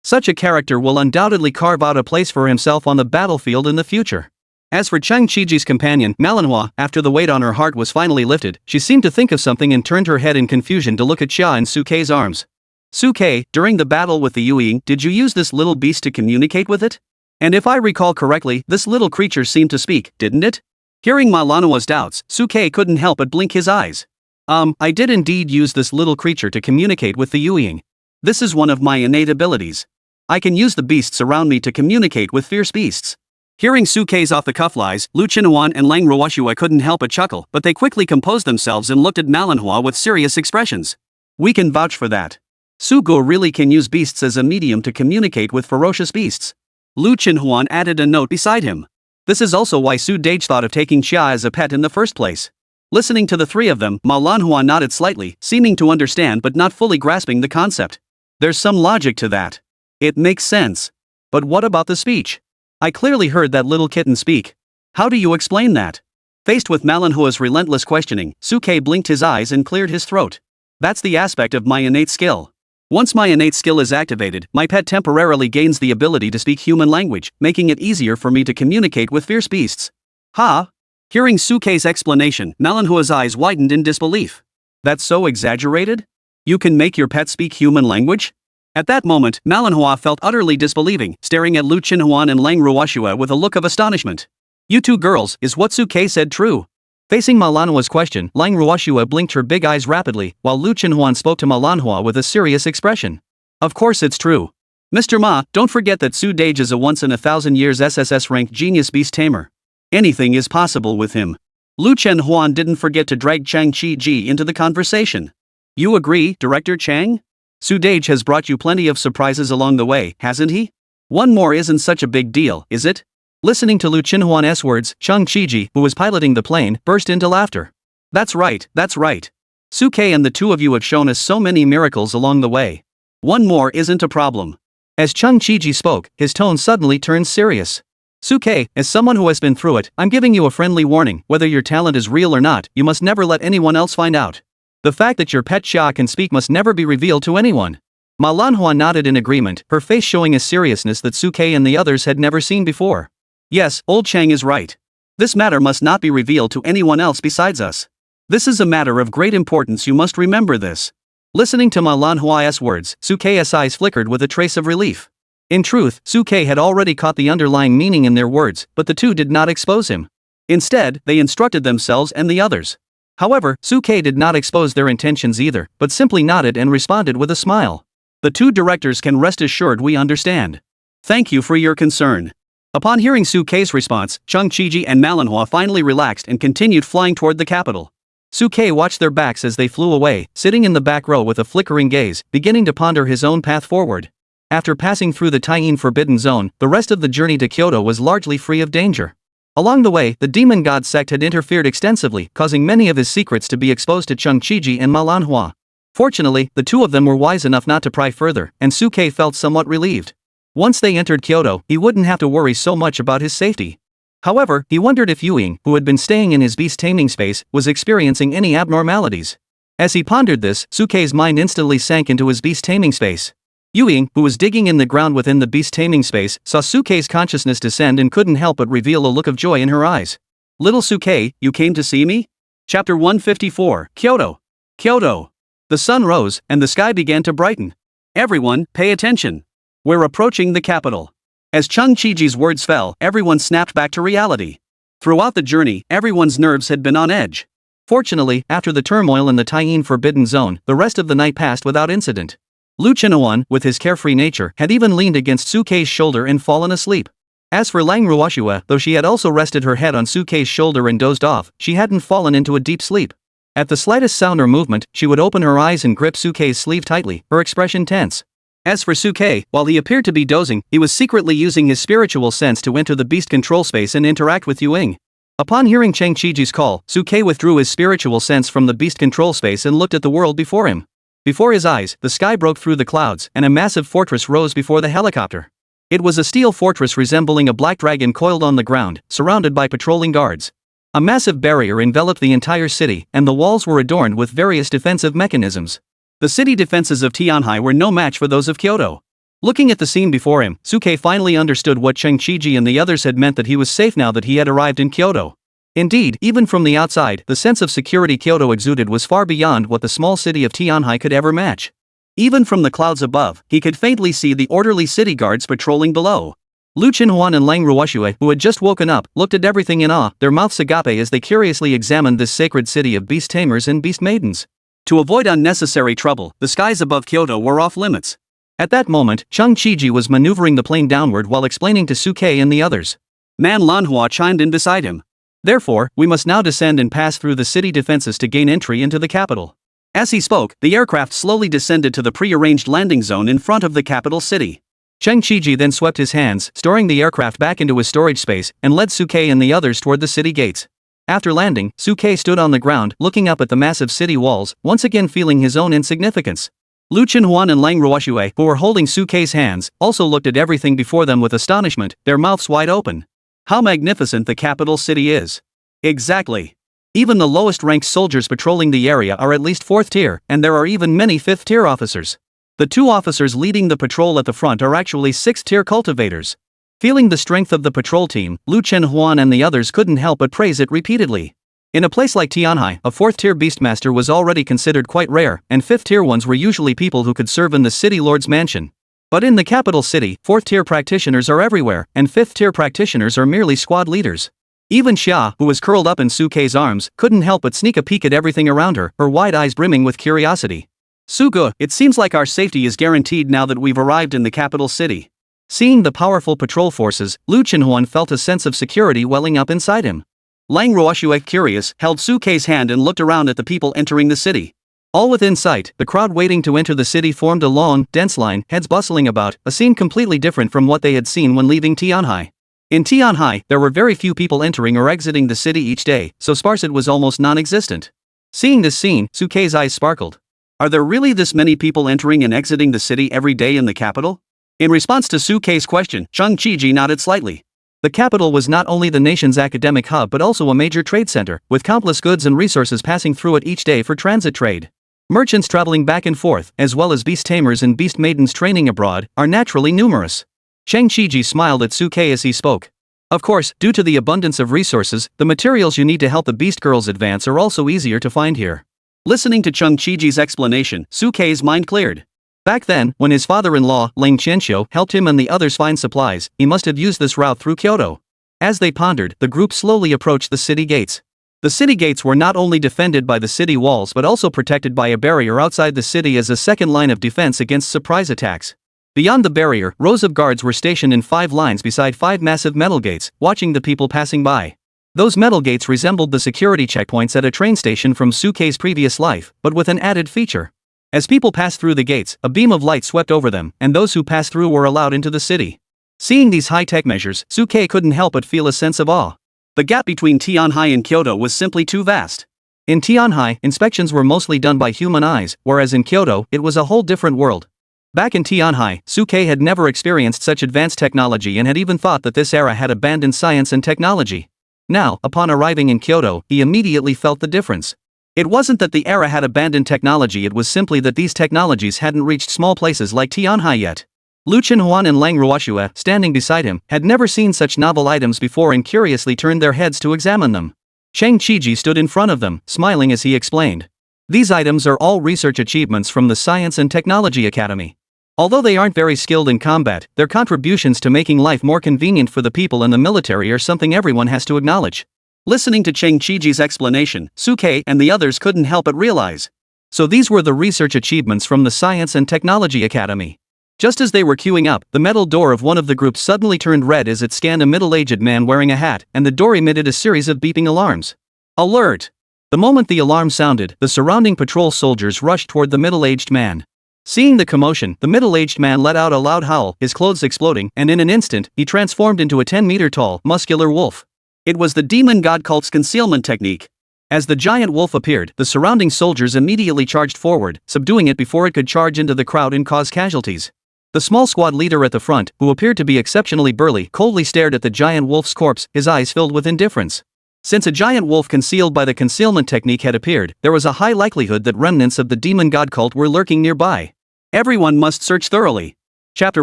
Such a character will undoubtedly carve out a place for himself on the battlefield in the future. As for Chung Chi-ji's companion, Manhwa, after the weight on her heart was finally lifted, she seemed to think of something and turned her head in confusion to look at Xia in Suke's arms. "Suke, during the battle with the Yu Ying, did you use this little beast to communicate with it? And if I recall correctly, this little creature seemed to speak, didn't it?" Hearing Manhwa's doubts, Suke couldn't help but blink his eyes. I did indeed use this little creature to communicate with the Yu Ying. This is one of my innate abilities. I can use the beasts around me to communicate with fierce beasts." Hearing Suke's off-the-cuff lies, Lu Qinhuan and Lang Ruoxue couldn't help but chuckle, but they quickly composed themselves and looked at Manhwa with serious expressions. "We can vouch for that. Sugo really can use beasts as a medium to communicate with ferocious beasts." Lu Qinhuan added a note beside him. This is also why Su Dage thought of taking Xia as a pet in the first place. Listening to the three of them, Manhwa nodded slightly, seeming to understand but not fully grasping the concept. "There's some logic to that. It makes sense. But what about the speech? I clearly heard that little kitten speak. How do you explain that?" Faced with Manhwa's relentless questioning, Suke blinked his eyes and cleared his throat. "That's the aspect of my innate skill. Once my innate skill is activated, my pet temporarily gains the ability to speak human language, making it easier for me to communicate with fierce beasts." "Ha?" Hearing Suke's explanation, Manhwa's eyes widened in disbelief. "That's so exaggerated? You can make your pet speak human language?" At that moment, Manhwa felt utterly disbelieving, staring at Lu Qinhuan and Lang Ruoxue with a look of astonishment. "You two girls, is what Suke said true?" Facing Manhwa's question, Lang Ruoxue blinked her big eyes rapidly, while Lu Qinhuan spoke to Manhwa with a serious expression. "Of course it's true. Mr. Ma, don't forget that Su Dage is a once-in-a-thousand-years SSS-Rank genius beast tamer. Anything is possible with him." Lu Qinhuan didn't forget to drag Chung Chi-ji into the conversation. "You agree, Director Chang? Su Dage has brought you plenty of surprises along the way, hasn't he? One more isn't such a big deal, is it?" Listening to Lu Qinhuan's words, Chung Chi-ji, who was piloting the plane, burst into laughter. That's right. Suke and the two of you have shown us so many miracles along the way. One more isn't a problem." As Chung Chi-ji spoke, his tone suddenly turned serious. "Suke, as someone who has been through it, I'm giving you a friendly warning. Whether your talent is real or not, you must never let anyone else find out. The fact that your pet Xia can speak must never be revealed to anyone." Manhwa nodded in agreement, her face showing a seriousness that Suke and the others had never seen before. "Yes, old Chang is right. This matter must not be revealed to anyone else besides us. This is a matter of great importance, you must remember this." Listening to Manhwa's words, Suke's eyes flickered with a trace of relief. In truth, Suke had already caught the underlying meaning in their words, but the two did not expose him. Instead, they instructed themselves and the others. However, Suke did not expose their intentions either, but simply nodded and responded with a smile. "The two directors can rest assured we understand. Thank you for your concern." Upon hearing Suke's response, Chung Chi-ji and Manhwa finally relaxed and continued flying toward the capital. Suke watched their backs as they flew away, sitting in the back row with a flickering gaze, beginning to ponder his own path forward. After passing through the Taiyin Forbidden Zone, the rest of the journey to Kyoto was largely free of danger. Along the way, the demon god sect had interfered extensively, causing many of his secrets to be exposed to Chung Chi-ji and Manhwa. Fortunately, the two of them were wise enough not to pry further, and Suke felt somewhat relieved. Once they entered Kyoto, he wouldn't have to worry so much about his safety. However, he wondered if Yuying, who had been staying in his beast taming space, was experiencing any abnormalities. As he pondered this, Suke's mind instantly sank into his beast taming space. Yuying, who was digging in the ground within the beast taming space, saw Suke's consciousness descend and couldn't help but reveal a look of joy in her eyes. Little Suke, you came to see me? Chapter 154, Kyoto. Kyoto. The sun rose, and the sky began to brighten. Everyone, pay attention. We're approaching the capital. As Chung Chi-ji's words fell, everyone snapped back to reality. Throughout the journey, everyone's nerves had been on edge. Fortunately, after the turmoil in the Taiyin Forbidden Zone, the rest of the night passed without incident. Lu Chenhuan, with his carefree nature, had even leaned against Suke's shoulder and fallen asleep. As for Lang Ruoxue, though she had also rested her head on Suke's shoulder and dozed off, she hadn't fallen into a deep sleep. At the slightest sound or movement, she would open her eyes and grip Suke's sleeve tightly, her expression tense. As for Suke, while he appeared to be dozing, he was secretly using his spiritual sense to enter the beast control space and interact with Yuying. Upon hearing Chang Chi-ji's call, Suke withdrew his spiritual sense from the beast control space and looked at the world before him. Before his eyes, the sky broke through the clouds, and a massive fortress rose before the helicopter. It was a steel fortress resembling a black dragon coiled on the ground, surrounded by patrolling guards. A massive barrier enveloped the entire city, and the walls were adorned with various defensive mechanisms. The city defenses of Tianhai were no match for those of Kyoto. Looking at the scene before him, Suke finally understood what Cheng Chi-ji and the others had meant, that he was safe now that he had arrived in Kyoto. Indeed, even from the outside, the sense of security Kyoto exuded was far beyond what the small city of Tianhai could ever match. Even from the clouds above, he could faintly see the orderly city guards patrolling below. Lu Chenhuan and Lang Ruoxue, who had just woken up, looked at everything in awe, their mouths agape as they curiously examined this sacred city of beast tamers and beast maidens. To avoid unnecessary trouble, the skies above Kyoto were off limits. At that moment, Chung Chi-ji was maneuvering the plane downward while explaining to Suke and the others. Manhwa chimed in beside him. Therefore, we must now descend and pass through the city defenses to gain entry into the capital. As he spoke, the aircraft slowly descended to the pre-arranged landing zone in front of the capital city. Cheng Chi-ji then swept his hands, storing the aircraft back into his storage space, and led Suke and the others toward the city gates. After landing, Suke stood on the ground, looking up at the massive city walls, once again feeling his own insignificance. Lu Chenhuan and Lang Ruoxue, who were holding Suke's hands, also looked at everything before them with astonishment, their mouths wide open. How magnificent the capital city is. Exactly. Even the lowest-ranked soldiers patrolling the area are at least 4th tier, and there are even many 5th-tier officers. The 2 officers leading the patrol at the front are actually 6th-tier cultivators. Feeling the strength of the patrol team, Lu Chenhuan and the others couldn't help but praise it repeatedly. In a place like Tianhai, a 4th-tier beastmaster was already considered quite rare, and 5th-tier ones were usually people who could serve in the city lord's mansion. But in the capital city, 4th-tier practitioners are everywhere, and 5th-tier practitioners are merely squad leaders. Even Xia, who was curled up in Suke's arms, couldn't help but sneak a peek at everything around her, her wide eyes brimming with curiosity. Suge, it seems like our safety is guaranteed now that we've arrived in the capital city. Seeing the powerful patrol forces, Lu Chenhuan felt a sense of security welling up inside him. Lang Ruoxue, curious, held Suke's hand and looked around at the people entering the city. All within sight, the crowd waiting to enter the city formed a long, dense line, heads bustling about, a scene completely different from what they had seen when leaving Tianhai. In Tianhai, there were very few people entering or exiting the city each day, so sparse it was almost non-existent. Seeing this scene, Suke's eyes sparkled. Are there really this many people entering and exiting the city every day in the capital? In response to Suke's question, Chung Chi-ji nodded slightly. The capital was not only the nation's academic hub but also a major trade center, with countless goods and resources passing through it each day for transit trade. Merchants traveling back and forth, as well as beast tamers and beast maidens training abroad, are naturally numerous. Cheng Chi-ji smiled at Suke as he spoke. Of course, due to the abundance of resources, the materials you need to help the beast girls advance are also easier to find here. Listening to Chung Chi-ji's explanation, Suke's mind cleared. Back then, when his father-in-law, Ling Qianxiu, helped him and the others find supplies, he must have used this route through Kyoto. As they pondered, the group slowly approached the city gates. The city gates were not only defended by the city walls but also protected by a barrier outside the city as a second line of defense against surprise attacks. Beyond the barrier, rows of guards were stationed in 5 lines beside 5 massive metal gates, watching the people passing by. Those metal gates resembled the security checkpoints at a train station from Suke's previous life, but with an added feature. As people passed through the gates, a beam of light swept over them, and those who passed through were allowed into the city. Seeing these high-tech measures, Suke couldn't help but feel a sense of awe. The gap between Tianhai and Kyoto was simply too vast. In Tianhai, inspections were mostly done by human eyes, whereas in Kyoto, it was a whole different world. Back in Tianhai, Suke had never experienced such advanced technology and had even thought that this era had abandoned science and technology. Now, upon arriving in Kyoto, he immediately felt the difference. It wasn't that the era had abandoned technology, it was simply that these technologies hadn't reached small places like Tianhai yet. Lu Chenhuan and Lang Ruoxue, standing beside him, had never seen such novel items before and curiously turned their heads to examine them. Cheng Qiji stood in front of them, smiling as he explained. These items are all research achievements from the Science and Technology Academy. Although they aren't very skilled in combat, their contributions to making life more convenient for the people in the military are something everyone has to acknowledge. Listening to Cheng Qiji's explanation, Suke and the others couldn't help but realize. So these were the research achievements from the Science and Technology Academy. Just as they were queuing up, the metal door of one of the groups suddenly turned red as it scanned a middle-aged man wearing a hat, and the door emitted a series of beeping alarms. Alert! The moment the alarm sounded, the surrounding patrol soldiers rushed toward the middle-aged man. Seeing the commotion, the middle-aged man let out a loud howl, his clothes exploding, and in an instant, he transformed into a 10-meter-tall, muscular wolf. It was the demon god cult's concealment technique. As the giant wolf appeared, the surrounding soldiers immediately charged forward, subduing it before it could charge into the crowd and cause casualties. The small squad leader at the front, who appeared to be exceptionally burly, coldly stared at the giant wolf's corpse, his eyes filled with indifference. Since a giant wolf concealed by the concealment technique had appeared, there was a high likelihood that remnants of the demon god cult were lurking nearby. Everyone must search thoroughly. Chapter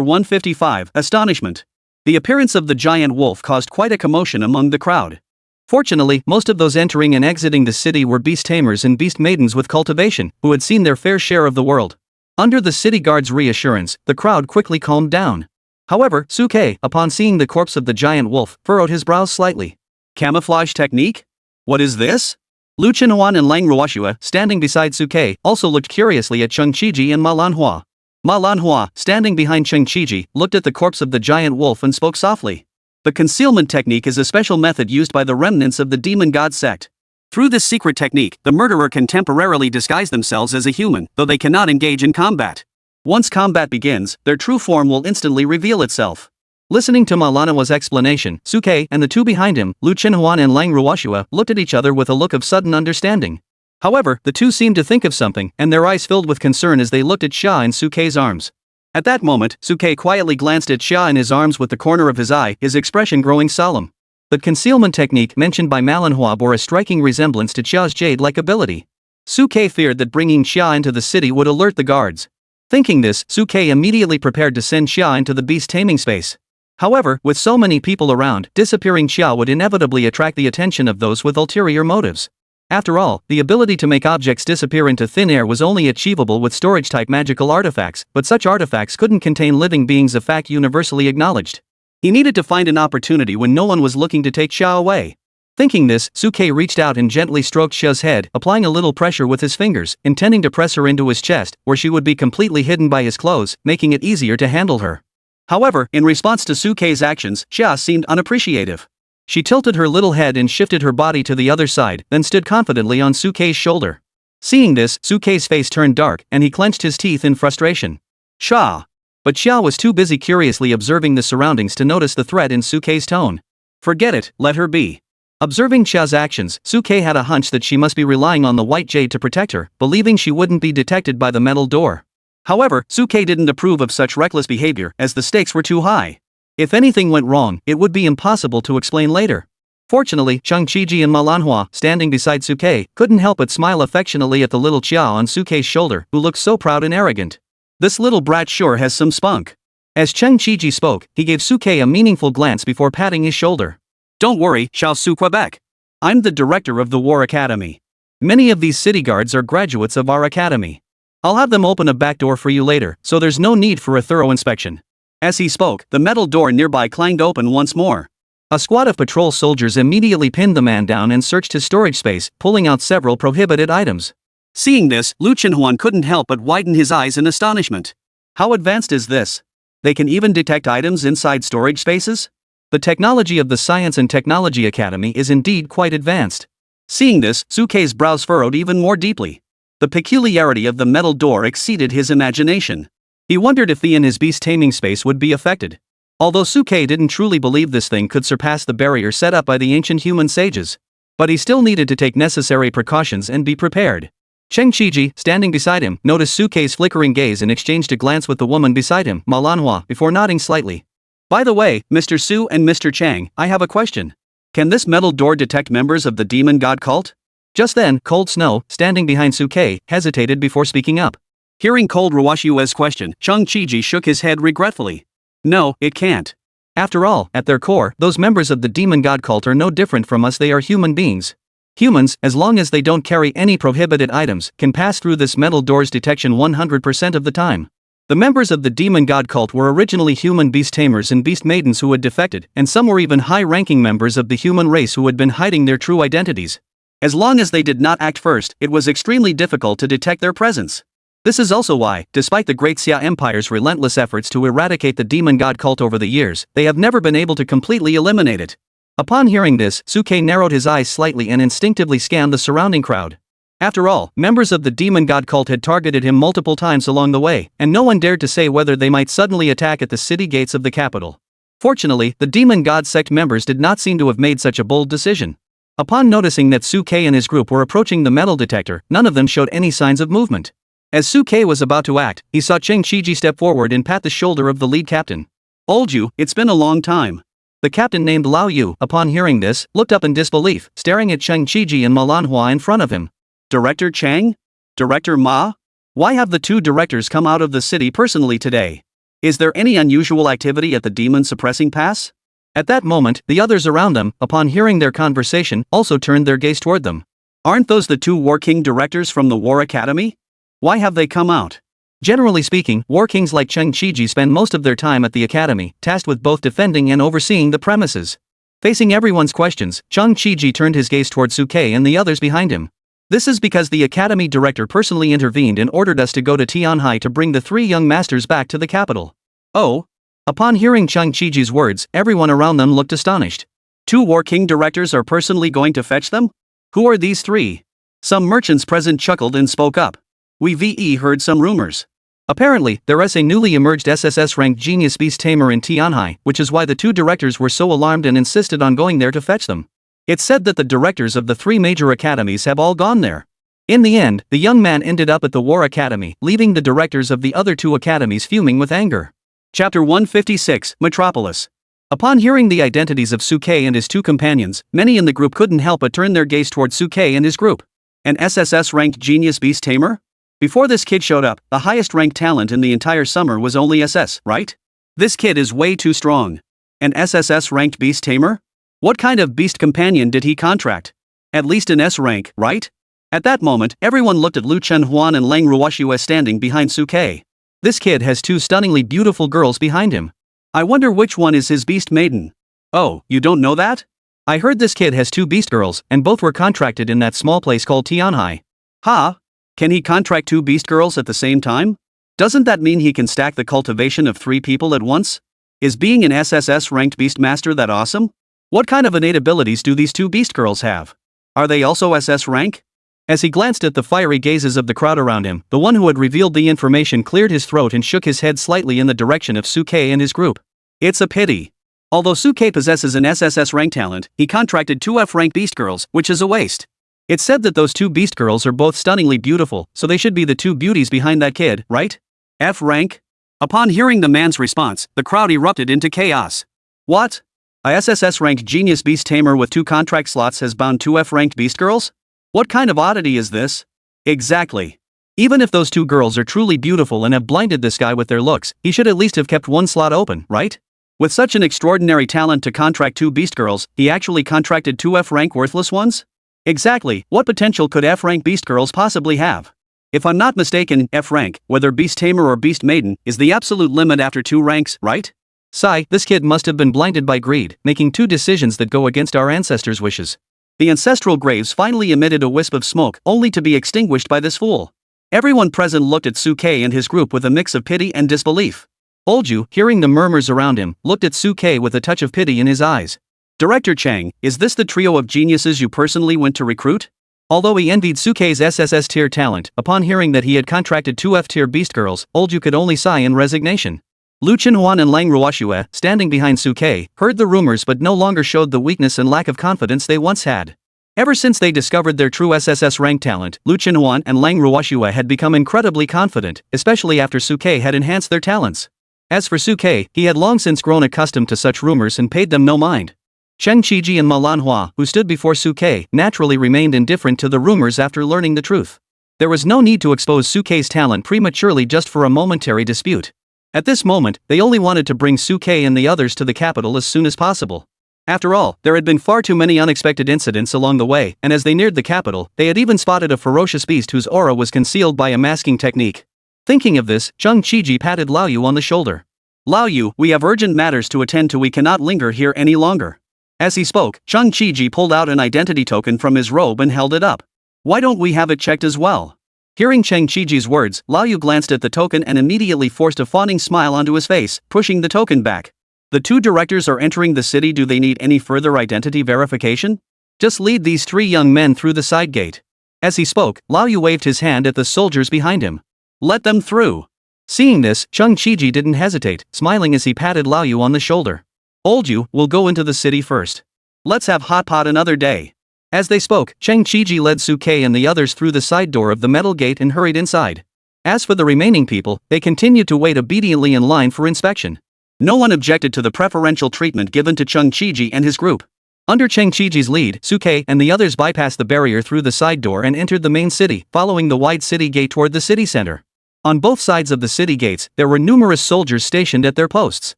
155, Astonishment. The appearance of the giant wolf caused quite a commotion among the crowd. Fortunately, most of those entering and exiting the city were beast tamers and beast maidens with cultivation, who had seen their fair share of the world. Under the city guard's reassurance, the crowd quickly calmed down. However, Suke, upon seeing the corpse of the giant wolf, furrowed his brows slightly. Camouflage technique? What is this? Lu Chenhuan and Lang Ruoxue, standing beside Suke, also looked curiously at Cheng Qiji and Manhwa. Manhwa, standing behind Cheng Qiji, looked at the corpse of the giant wolf and spoke softly. The concealment technique is a special method used by the remnants of the demon god sect. Through this secret technique, the murderer can temporarily disguise themselves as a human, though they cannot engage in combat. Once combat begins, their true form will instantly reveal itself. Listening to Manhwa's explanation, Suke and the two behind him, Lu Chenhuan and Lang Ruoxue, looked at each other with a look of sudden understanding. However, the two seemed to think of something, and their eyes filled with concern as they looked at Xia in Suke's arms. At that moment, Suke quietly glanced at Xia in his arms with the corner of his eye, his expression growing solemn. The concealment technique mentioned by Manhwa bore a striking resemblance to Xia's jade-like ability. Suke feared that bringing Xia into the city would alert the guards. Thinking this, Suke immediately prepared to send Xia into the beast taming space. However, with so many people around, disappearing Xia would inevitably attract the attention of those with ulterior motives. After all, the ability to make objects disappear into thin air was only achievable with storage-type magical artifacts, but such artifacts couldn't contain living beings, a fact universally acknowledged. He needed to find an opportunity when no one was looking to take Xia away. Thinking this, Suke reached out and gently stroked Xia's head, applying a little pressure with his fingers, intending to press her into his chest, where she would be completely hidden by his clothes, making it easier to handle her. However, in response to Suke's actions, Xia seemed unappreciative. She tilted her little head and shifted her body to the other side, then stood confidently on Suke's shoulder. Seeing this, Suke's face turned dark, and he clenched his teeth in frustration. Xia! But Xia was too busy curiously observing the surroundings to notice the threat in Suke's tone. Forget it, let her be. Observing Xia's actions, Suke had a hunch that she must be relying on the white jade to protect her, believing she wouldn't be detected by the metal door. However, Suke didn't approve of such reckless behavior, as the stakes were too high. If anything went wrong, it would be impossible to explain later. Fortunately, Cheng Qiji and Manhwa, standing beside Suke, couldn't help but smile affectionately at the little Xia on Suke's shoulder, who looked so proud and arrogant. This little brat sure has some spunk. As Cheng Qiji spoke, he gave Suke a meaningful glance before patting his shoulder. Don't worry, Xiao Su Quebec. I'm the director of the War Academy. Many of these city guards are graduates of our academy. I'll have them open a back door for you later, so there's no need for a thorough inspection. As he spoke, the metal door nearby clanged open once more. A squad of patrol soldiers immediately pinned the man down and searched his storage space, pulling out several prohibited items. Seeing this, Lu Chenhuan couldn't help but widen his eyes in astonishment. How advanced is this? They can even detect items inside storage spaces? The technology of the Science and Technology Academy is indeed quite advanced. Seeing this, Suke's brows furrowed even more deeply. The peculiarity of the metal door exceeded his imagination. He wondered if the in his beast taming space would be affected. Although Suke didn't truly believe this thing could surpass the barrier set up by the ancient human sages. But he still needed to take necessary precautions and be prepared. Cheng Chiji, standing beside him, noticed Suke's flickering gaze and exchanged a glance with the woman beside him, Manhwa, before nodding slightly. By the way, Mr. Su and Mr. Chang, I have a question. Can this metal door detect members of the demon god cult? Just then, Cold Snow, standing behind Suke, hesitated before speaking up. Hearing Cold Ruwashue's question, Cheng Chiji shook his head regretfully. No, it can't. After all, at their core, those members of the demon god cult are no different from us. They are human beings. Humans, as long as they don't carry any prohibited items, can pass through this metal door's detection 100% of the time. The members of the demon god cult were originally human beast tamers and beast maidens who had defected, and some were even high-ranking members of the human race who had been hiding their true identities. As long as they did not act first, it was extremely difficult to detect their presence. This is also why, despite the Great Xia Empire's relentless efforts to eradicate the demon god cult over the years, they have never been able to completely eliminate it. Upon hearing this, Suke narrowed his eyes slightly and instinctively scanned the surrounding crowd. After all, members of the demon god cult had targeted him multiple times along the way, and no one dared to say whether they might suddenly attack at the city gates of the capital. Fortunately, the demon god sect members did not seem to have made such a bold decision. Upon noticing that Suke and his group were approaching the metal detector, none of them showed any signs of movement. As Suke was about to act, he saw Cheng Chiji step forward and pat the shoulder of the lead captain. Old you, it's been a long time. The captain named Lao Yu, upon hearing this, looked up in disbelief, staring at Cheng Chiji and Manhwa in front of him. Director Chang? Director Ma? Why have the two directors come out of the city personally today? Is there any unusual activity at the demon suppressing pass? At that moment, the others around them, upon hearing their conversation, also turned their gaze toward them. Aren't those the two War King directors from the War Academy? Why have they come out? Generally speaking, war kings like Cheng Chiji spend most of their time at the academy, tasked with both defending and overseeing the premises. Facing everyone's questions, Cheng Chiji turned his gaze toward Suke and the others behind him. This is because the academy director personally intervened and ordered us to go to Tianhai to bring the three young masters back to the capital. Oh? Upon hearing Cheng Chiji's words, everyone around them looked astonished. Two War King directors are personally going to fetch them? Who are these three? Some merchants present chuckled and spoke up. We heard some rumors. Apparently, there is a newly emerged SSS-Rank genius beast tamer in Tianhai, which is why the two directors were so alarmed and insisted on going there to fetch them. It's said that the directors of the three major academies have all gone there. In the end, the young man ended up at the War Academy, leaving the directors of the other two academies fuming with anger. Chapter 156, Metropolis. Upon hearing the identities of Suke and his two companions, many in the group couldn't help but turn their gaze toward Suke and his group. An SSS-ranked genius beast tamer? Before this kid showed up, the highest ranked talent in the entire summer was only SS, right? This kid is way too strong. An SSS-ranked beast tamer? What kind of beast companion did he contract? At least an S rank, right? At that moment, everyone looked at Lu Chenhuan and Lang Ruoxue standing behind Suke. This kid has two stunningly beautiful girls behind him. I wonder which one is his beast maiden. Oh, you don't know that? I heard this kid has two beast girls, and both were contracted in that small place called Tianhai. Ha? Can he contract two beast girls at the same time? Doesn't that mean he can stack the cultivation of three people at once? Is being an SSS-ranked beast master that awesome? What kind of innate abilities do these two beast girls have? Are they also SS rank? As he glanced at the fiery gazes of the crowd around him, the one who had revealed the information cleared his throat and shook his head slightly in the direction of Suke and his group. It's a pity. Although Suke possesses an SSS rank talent, he contracted two F rank beast girls, which is a waste. It's said that those two beast girls are both stunningly beautiful, so they should be the two beauties behind that kid, right? F rank? Upon hearing the man's response, the crowd erupted into chaos. What? A SSS-ranked genius beast tamer with two contract slots has bound two F-ranked beast girls? What kind of oddity is this? Exactly. Even if those two girls are truly beautiful and have blinded this guy with their looks, he should at least have kept one slot open, right? With such an extraordinary talent to contract two beast girls, he actually contracted two F-rank worthless ones? Exactly, what potential could F-rank beast girls possibly have? If I'm not mistaken, F-rank, whether beast tamer or beast maiden, is the absolute limit after two ranks, right? Sigh, this kid must have been blinded by greed, making two decisions that go against our ancestors' wishes. The ancestral graves finally emitted a wisp of smoke, only to be extinguished by this fool. Everyone present looked at Suke and his group with a mix of pity and disbelief. Olju, hearing the murmurs around him, looked at Suke with a touch of pity in his eyes. Director Chang, is this the trio of geniuses you personally went to recruit? Although he envied Suke's SSS tier talent, upon hearing that he had contracted two F tier beast girls, Olju could only sigh in resignation. Lu Chenhuan and Lang Ruoxue, standing behind Suke, heard the rumors but no longer showed the weakness and lack of confidence they once had. Ever since they discovered their true SSS-Rank talent, Lu Chenhuan and Lang Ruoxue had become incredibly confident, especially after Suke had enhanced their talents. As for Suke, he had long since grown accustomed to such rumors and paid them no mind. Cheng Qiji and Ma Lanhua, who stood before Suke, naturally remained indifferent to the rumors after learning the truth. There was no need to expose Suke's talent prematurely just for a momentary dispute. At this moment, they only wanted to bring Suke and the others to the capital as soon as possible. After all, there had been far too many unexpected incidents along the way, and as they neared the capital, they had even spotted a ferocious beast whose aura was concealed by a masking technique. Thinking of this, Cheng Qiji patted Lao Yu on the shoulder. "Lao Yu, we have urgent matters to attend to, we cannot linger here any longer." As he spoke, Cheng Qiji pulled out an identity token from his robe and held it up. "Why don't we have it checked as well?" Hearing Cheng Qiji's words, Lao Yu glanced at the token and immediately forced a fawning smile onto his face, pushing the token back. "The two directors are entering the city, do they need any further identity verification? Just lead these three young men through the side gate." As he spoke, Lao Yu waved his hand at the soldiers behind him. "Let them through." Seeing this, Cheng Qiji didn't hesitate, smiling as he patted Lao Yu on the shoulder. "Old Yu, we'll go into the city first. Let's have hot pot another day." As they spoke, Cheng Qiji led Suke and the others through the side door of the metal gate and hurried inside. As for the remaining people, they continued to wait obediently in line for inspection. No one objected to the preferential treatment given to Cheng Qiji and his group. Under Cheng Qiji's lead, Suke and the others bypassed the barrier through the side door and entered the main city, following the wide city gate toward the city center. On both sides of the city gates, there were numerous soldiers stationed at their posts.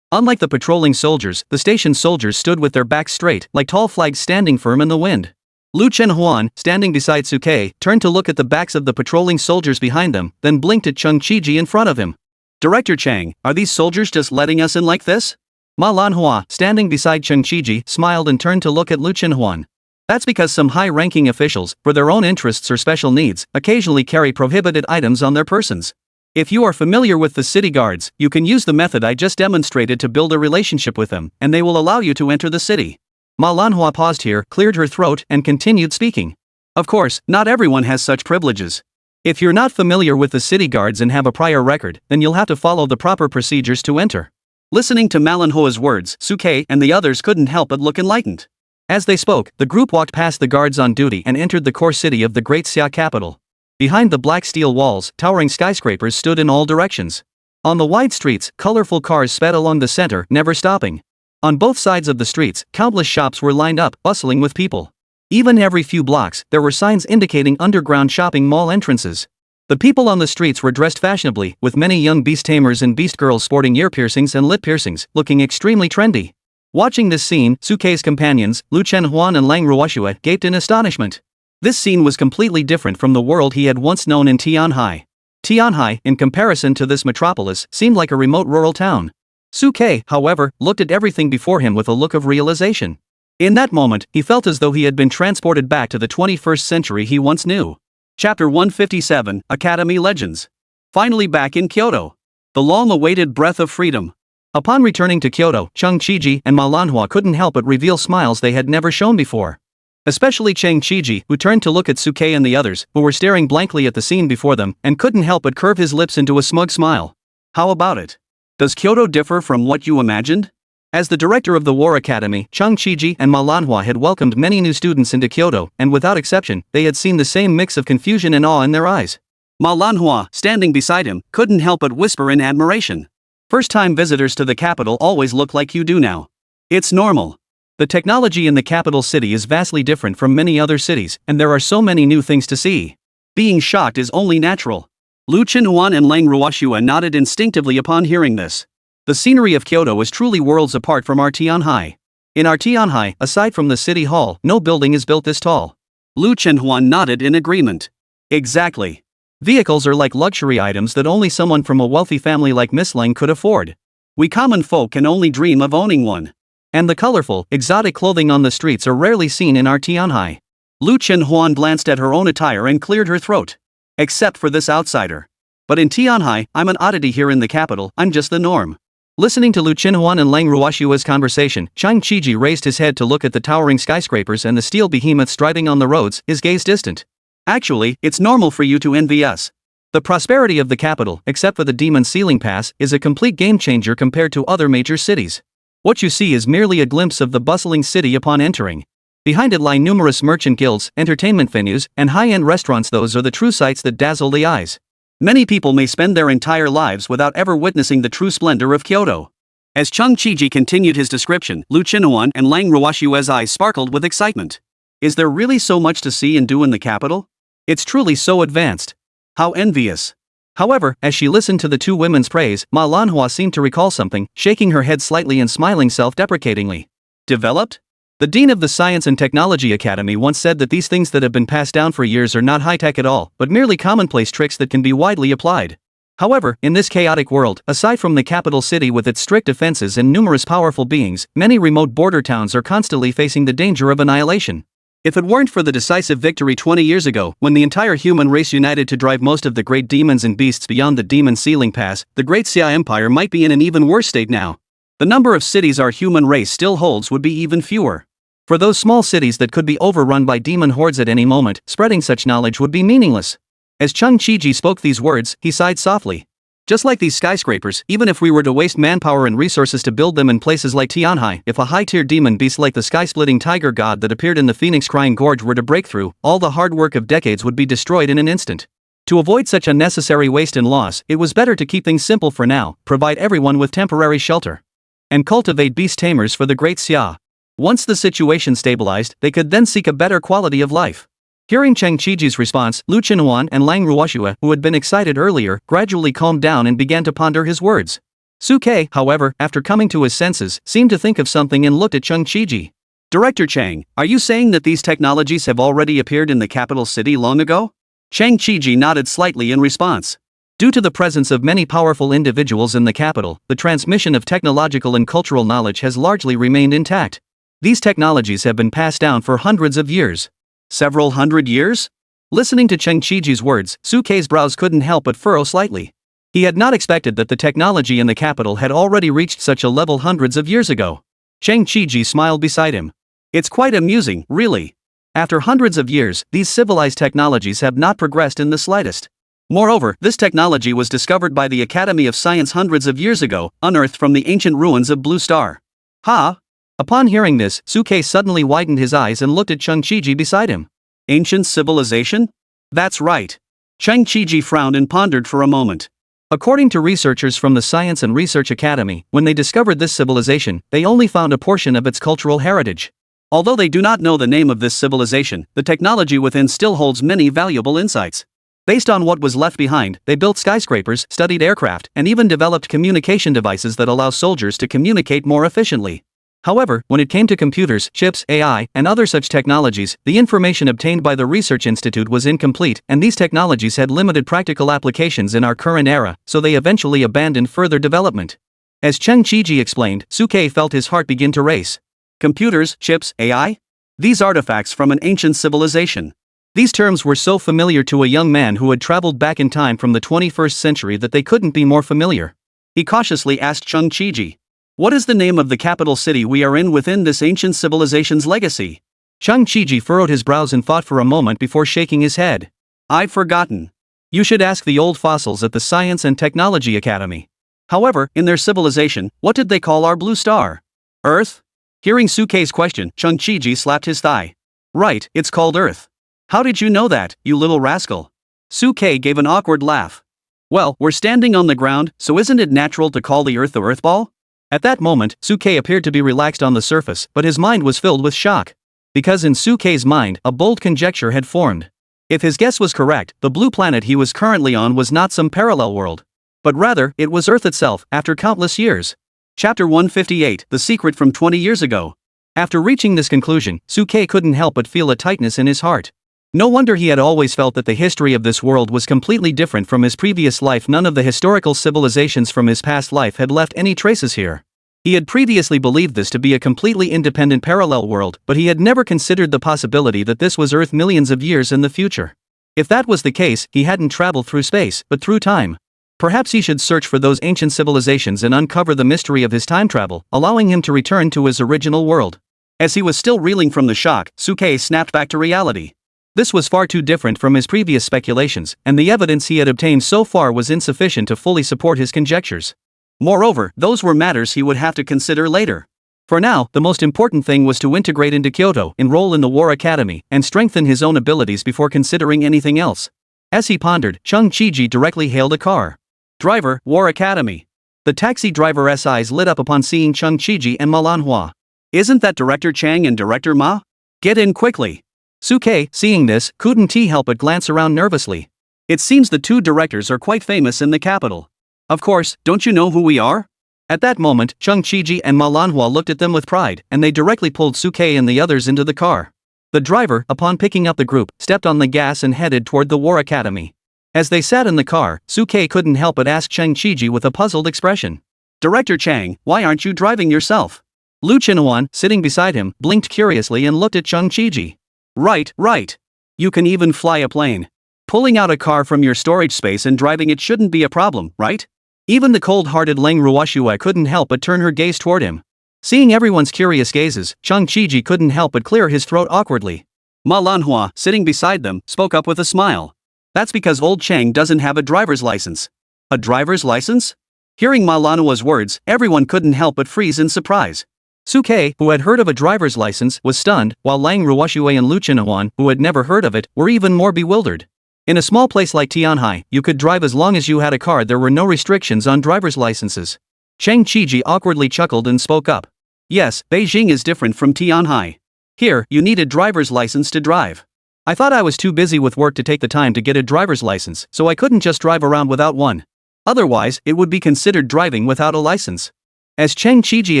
Unlike the patrolling soldiers, the station soldiers stood with their backs straight, like tall flags standing firm in the wind. Lu Chenhuan, standing beside Suke, turned to look at the backs of the patrolling soldiers behind them, then blinked at Cheng Qiji in front of him. "Director Chang, are these soldiers just letting us in like this?" Ma Lanhua, standing beside Cheng Qiji, smiled and turned to look at Lu Chenhuan. "That's because some high-ranking officials, for their own interests or special needs, occasionally carry prohibited items on their persons. If you are familiar with the city guards, you can use the method I just demonstrated to build a relationship with them, and they will allow you to enter the city." Ma Lanhua paused here, cleared her throat, and continued speaking. "Of course, not everyone has such privileges. If you're not familiar with the city guards and have a prior record, then you'll have to follow the proper procedures to enter." Listening to Ma Lanhua's words, Suke and the others couldn't help but look enlightened. As they spoke, the group walked past the guards on duty and entered the core city of the Great Xia capital. Behind the black steel walls, towering skyscrapers stood in all directions. On the wide streets, colorful cars sped along the center, never stopping. On both sides of the streets, countless shops were lined up, bustling with people. Even every few blocks, there were signs indicating underground shopping mall entrances. The people on the streets were dressed fashionably, with many young beast tamers and beast girls sporting ear piercings and lip piercings, looking extremely trendy. Watching this scene, Suke's companions, Lu Chenhuan and Lang Ruoxue, gaped in astonishment. This scene was completely different from the world he had once known in Tianhai. Tianhai, in comparison to this metropolis, seemed like a remote rural town. Suke, however, looked at everything before him with a look of realization. In that moment, he felt as though he had been transported back to the 21st century he once knew. Chapter 157, Academy Legends. Finally back in Kyoto. The long-awaited breath of freedom. Upon returning to Kyoto, Cheng Qiji and Ma Lanhua couldn't help but reveal smiles they had never shown before. Especially Cheng Qiji, who turned to look at Suke and the others, who were staring blankly at the scene before them, and couldn't help but curve his lips into a smug smile. "How about it? Does Kyoto differ from what you imagined?" As the director of the War Academy, Cheng Qiji and Ma Lanhua had welcomed many new students into Kyoto, and without exception, they had seen the same mix of confusion and awe in their eyes. Ma Lanhua, standing beside him, couldn't help but whisper in admiration. "First-time visitors to the capital always look like you do now. It's normal. The technology in the capital city is vastly different from many other cities, and there are so many new things to see. Being shocked is only natural." Lu Chenhuan and Lang Ruoxue nodded instinctively upon hearing this. The scenery of Kyoto is truly worlds apart from our Tianhai. In our Tianhai, aside from the city hall, no building is built this tall. Lu Chenhuan nodded in agreement. "Exactly. Vehicles are like luxury items that only someone from a wealthy family like Miss Lang could afford. We common folk can only dream of owning one. And the colorful, exotic clothing on the streets are rarely seen in our Tianhai." Lu Chenhuan glanced at her own attire and cleared her throat. "Except for this outsider. But in Tianhai, I'm an oddity here in the capital, I'm just the norm." Listening to Lu Chenhuan and Lang Ruoxue's conversation, Cheng Qiji raised his head to look at the towering skyscrapers and the steel behemoths striding on the roads, his gaze distant. "Actually, it's normal for you to envy us. The prosperity of the capital, except for the Demon Ceiling Pass, is a complete game-changer compared to other major cities. What you see is merely a glimpse of the bustling city upon entering. Behind it lie numerous merchant guilds, entertainment venues, and high-end restaurants. Those are the true sights that dazzle the eyes. Many people may spend their entire lives without ever witnessing the true splendor of Kyoto. As Chung Chiji continued his description, Lu Qinuan and Lang Ruoshue's eyes sparkled with excitement. Is there really so much to see and do in the capital? It's truly so advanced. How envious. However, as she listened to the two women's praise, Ma Lanhua seemed to recall something, shaking her head slightly and smiling self-deprecatingly. Developed? The dean of the Science and Technology Academy once said that these things that have been passed down for years are not high-tech at all, but merely commonplace tricks that can be widely applied. However, in this chaotic world, aside from the capital city with its strict defenses and numerous powerful beings, many remote border towns are constantly facing the danger of annihilation. If it weren't for the decisive victory 20 years ago, when the entire human race united to drive most of the great demons and beasts beyond the demon ceiling pass, the Great Xia Empire might be in an even worse state now. The number of cities our human race still holds would be even fewer. For those small cities that could be overrun by demon hordes at any moment, spreading such knowledge would be meaningless. As Chung Chiji spoke these words, he sighed softly. Just like these skyscrapers, even if we were to waste manpower and resources to build them in places like Tianhai, if a high-tier demon beast like the sky-splitting tiger god that appeared in the Phoenix Crying Gorge were to break through, all the hard work of decades would be destroyed in an instant. To avoid such unnecessary waste and loss, it was better to keep things simple for now, provide everyone with temporary shelter, and cultivate beast tamers for the Great Xia. Once the situation stabilized, they could then seek a better quality of life. Hearing Cheng Chiji's response, Lu Qinuan and Lang Ruoshue, who had been excited earlier, gradually calmed down and began to ponder his words. Suke, however, after coming to his senses, seemed to think of something and looked at Cheng Chiji. Director Chang, are you saying that these technologies have already appeared in the capital city long ago? Cheng Chiji nodded slightly in response. Due to the presence of many powerful individuals in the capital, the transmission of technological and cultural knowledge has largely remained intact. These technologies have been passed down for hundreds of years. Several hundred years? Listening to Cheng Chiji's words, Suke's brows couldn't help but furrow slightly. He had not expected that the technology in the capital had already reached such a level hundreds of years ago. Cheng Chiji smiled beside him. It's quite amusing, really. After hundreds of years, these civilized technologies have not progressed in the slightest. Moreover, this technology was discovered by the Academy of Science hundreds of years ago, unearthed from the ancient ruins of Blue Star. Ha! Upon hearing this, Suke suddenly widened his eyes and looked at Cheng Chiji beside him. Ancient civilization? That's right. Cheng Chiji frowned and pondered for a moment. According to researchers from the Science and Research Academy, when they discovered this civilization, they only found a portion of its cultural heritage. Although they do not know the name of this civilization, the technology within still holds many valuable insights. Based on what was left behind, they built skyscrapers, studied aircraft, and even developed communication devices that allow soldiers to communicate more efficiently. However, when it came to computers, chips, AI, and other such technologies, the information obtained by the Research Institute was incomplete, and these technologies had limited practical applications in our current era, so they eventually abandoned further development. As Cheng Chiji explained, Suke felt his heart begin to race. Computers, chips, AI? These artifacts from an ancient civilization. These terms were so familiar to a young man who had traveled back in time from the 21st century that they couldn't be more familiar. He cautiously asked Cheng Chiji. What is the name of the capital city we are in within this ancient civilization's legacy? Cheng Chiji furrowed his brows and thought for a moment before shaking his head. I've forgotten. You should ask the old fossils at the Science and Technology Academy. However, in their civilization, what did they call our blue star? Earth? Hearing Suke's question, Cheng Chiji slapped his thigh. Right, it's called Earth. How did you know that, you little rascal? Suke gave an awkward laugh. Well, we're standing on the ground, so isn't it natural to call the Earth the Earth Ball? At that moment, Suke appeared to be relaxed on the surface, but his mind was filled with shock. Because in Suke's mind, a bold conjecture had formed. If his guess was correct, the blue planet he was currently on was not some parallel world, but rather, it was Earth itself, after countless years. Chapter 158, The Secret from 20 Years Ago. After reaching this conclusion, Suke couldn't help but feel a tightness in his heart. No wonder he had always felt that the history of this world was completely different from his previous life. None of the historical civilizations from his past life had left any traces here. He had previously believed this to be a completely independent parallel world, but he had never considered the possibility that this was Earth millions of years in the future. If that was the case, he hadn't traveled through space, but through time. Perhaps he should search for those ancient civilizations and uncover the mystery of his time travel, allowing him to return to his original world. As he was still reeling from the shock, Suke snapped back to reality. This was far too different from his previous speculations, and the evidence he had obtained so far was insufficient to fully support his conjectures. Moreover, those were matters he would have to consider later. For now, the most important thing was to integrate into Kyoto, enroll in the War Academy, and strengthen his own abilities before considering anything else. As he pondered, Chung Chiji directly hailed a car. Driver, War Academy. The taxi driver's eyes lit up upon seeing Chung Chiji and Manhwa. Isn't that Director Chang and Director Ma? Get in quickly. Suke, seeing this, couldn't help but glance around nervously. It seems the two directors are quite famous in the capital. Of course, don't you know who we are? At that moment, Chung Chiji and Manhwa looked at them with pride, and they directly pulled Suke and the others into the car. The driver, upon picking up the group, stepped on the gas and headed toward the War Academy. As they sat in the car, Suke couldn't help but ask Chung Chiji with a puzzled expression. Director Chang, why aren't you driving yourself? Lu Chinhuan, sitting beside him, blinked curiously and looked at Chung Chiji. Right. You can even fly a plane. Pulling out a car from your storage space and driving it shouldn't be a problem, right? Even the cold-hearted Lang Ruoshue couldn't help but turn her gaze toward him. Seeing everyone's curious gazes, Chung Chiji couldn't help but clear his throat awkwardly. Ma Lanhua, sitting beside them, spoke up with a smile. That's because old Chang doesn't have a driver's license. A driver's license? Hearing Ma Lanhua's words, everyone couldn't help but freeze in surprise. Suke, who had heard of a driver's license, was stunned, while Lang Ruoshue and Lu Chinhuan, who had never heard of it, were even more bewildered. In a small place like Tianhai, you could drive as long as you had a car. There were no restrictions on driver's licenses. Chang Chiji awkwardly chuckled and spoke up. Yes, Beijing is different from Tianhai. Here, you need a driver's license to drive. I thought I was too busy with work to take the time to get a driver's license, so I couldn't just drive around without one. Otherwise, it would be considered driving without a license. As Chang Chiji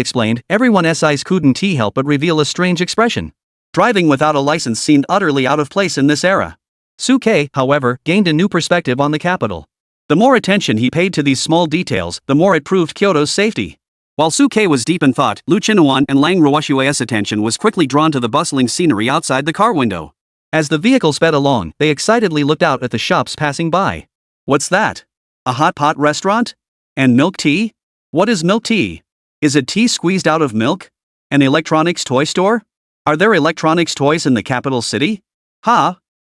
explained, everyone's eyes couldn't help but reveal a strange expression. Driving without a license seemed utterly out of place in this era. Suke, however, gained a new perspective on the capital. The more attention he paid to these small details, the more it proved Kyoto's safety. While Suke was deep in thought, Lu Chinhuan and Lang Ruoshue's attention was quickly drawn to the bustling scenery outside the car window. As the vehicle sped along, they excitedly looked out at the shops passing by. What's that? A hot pot restaurant? And milk tea? What is milk tea? Is it tea squeezed out of milk? An electronics toy store? Are there electronics toys in the capital city?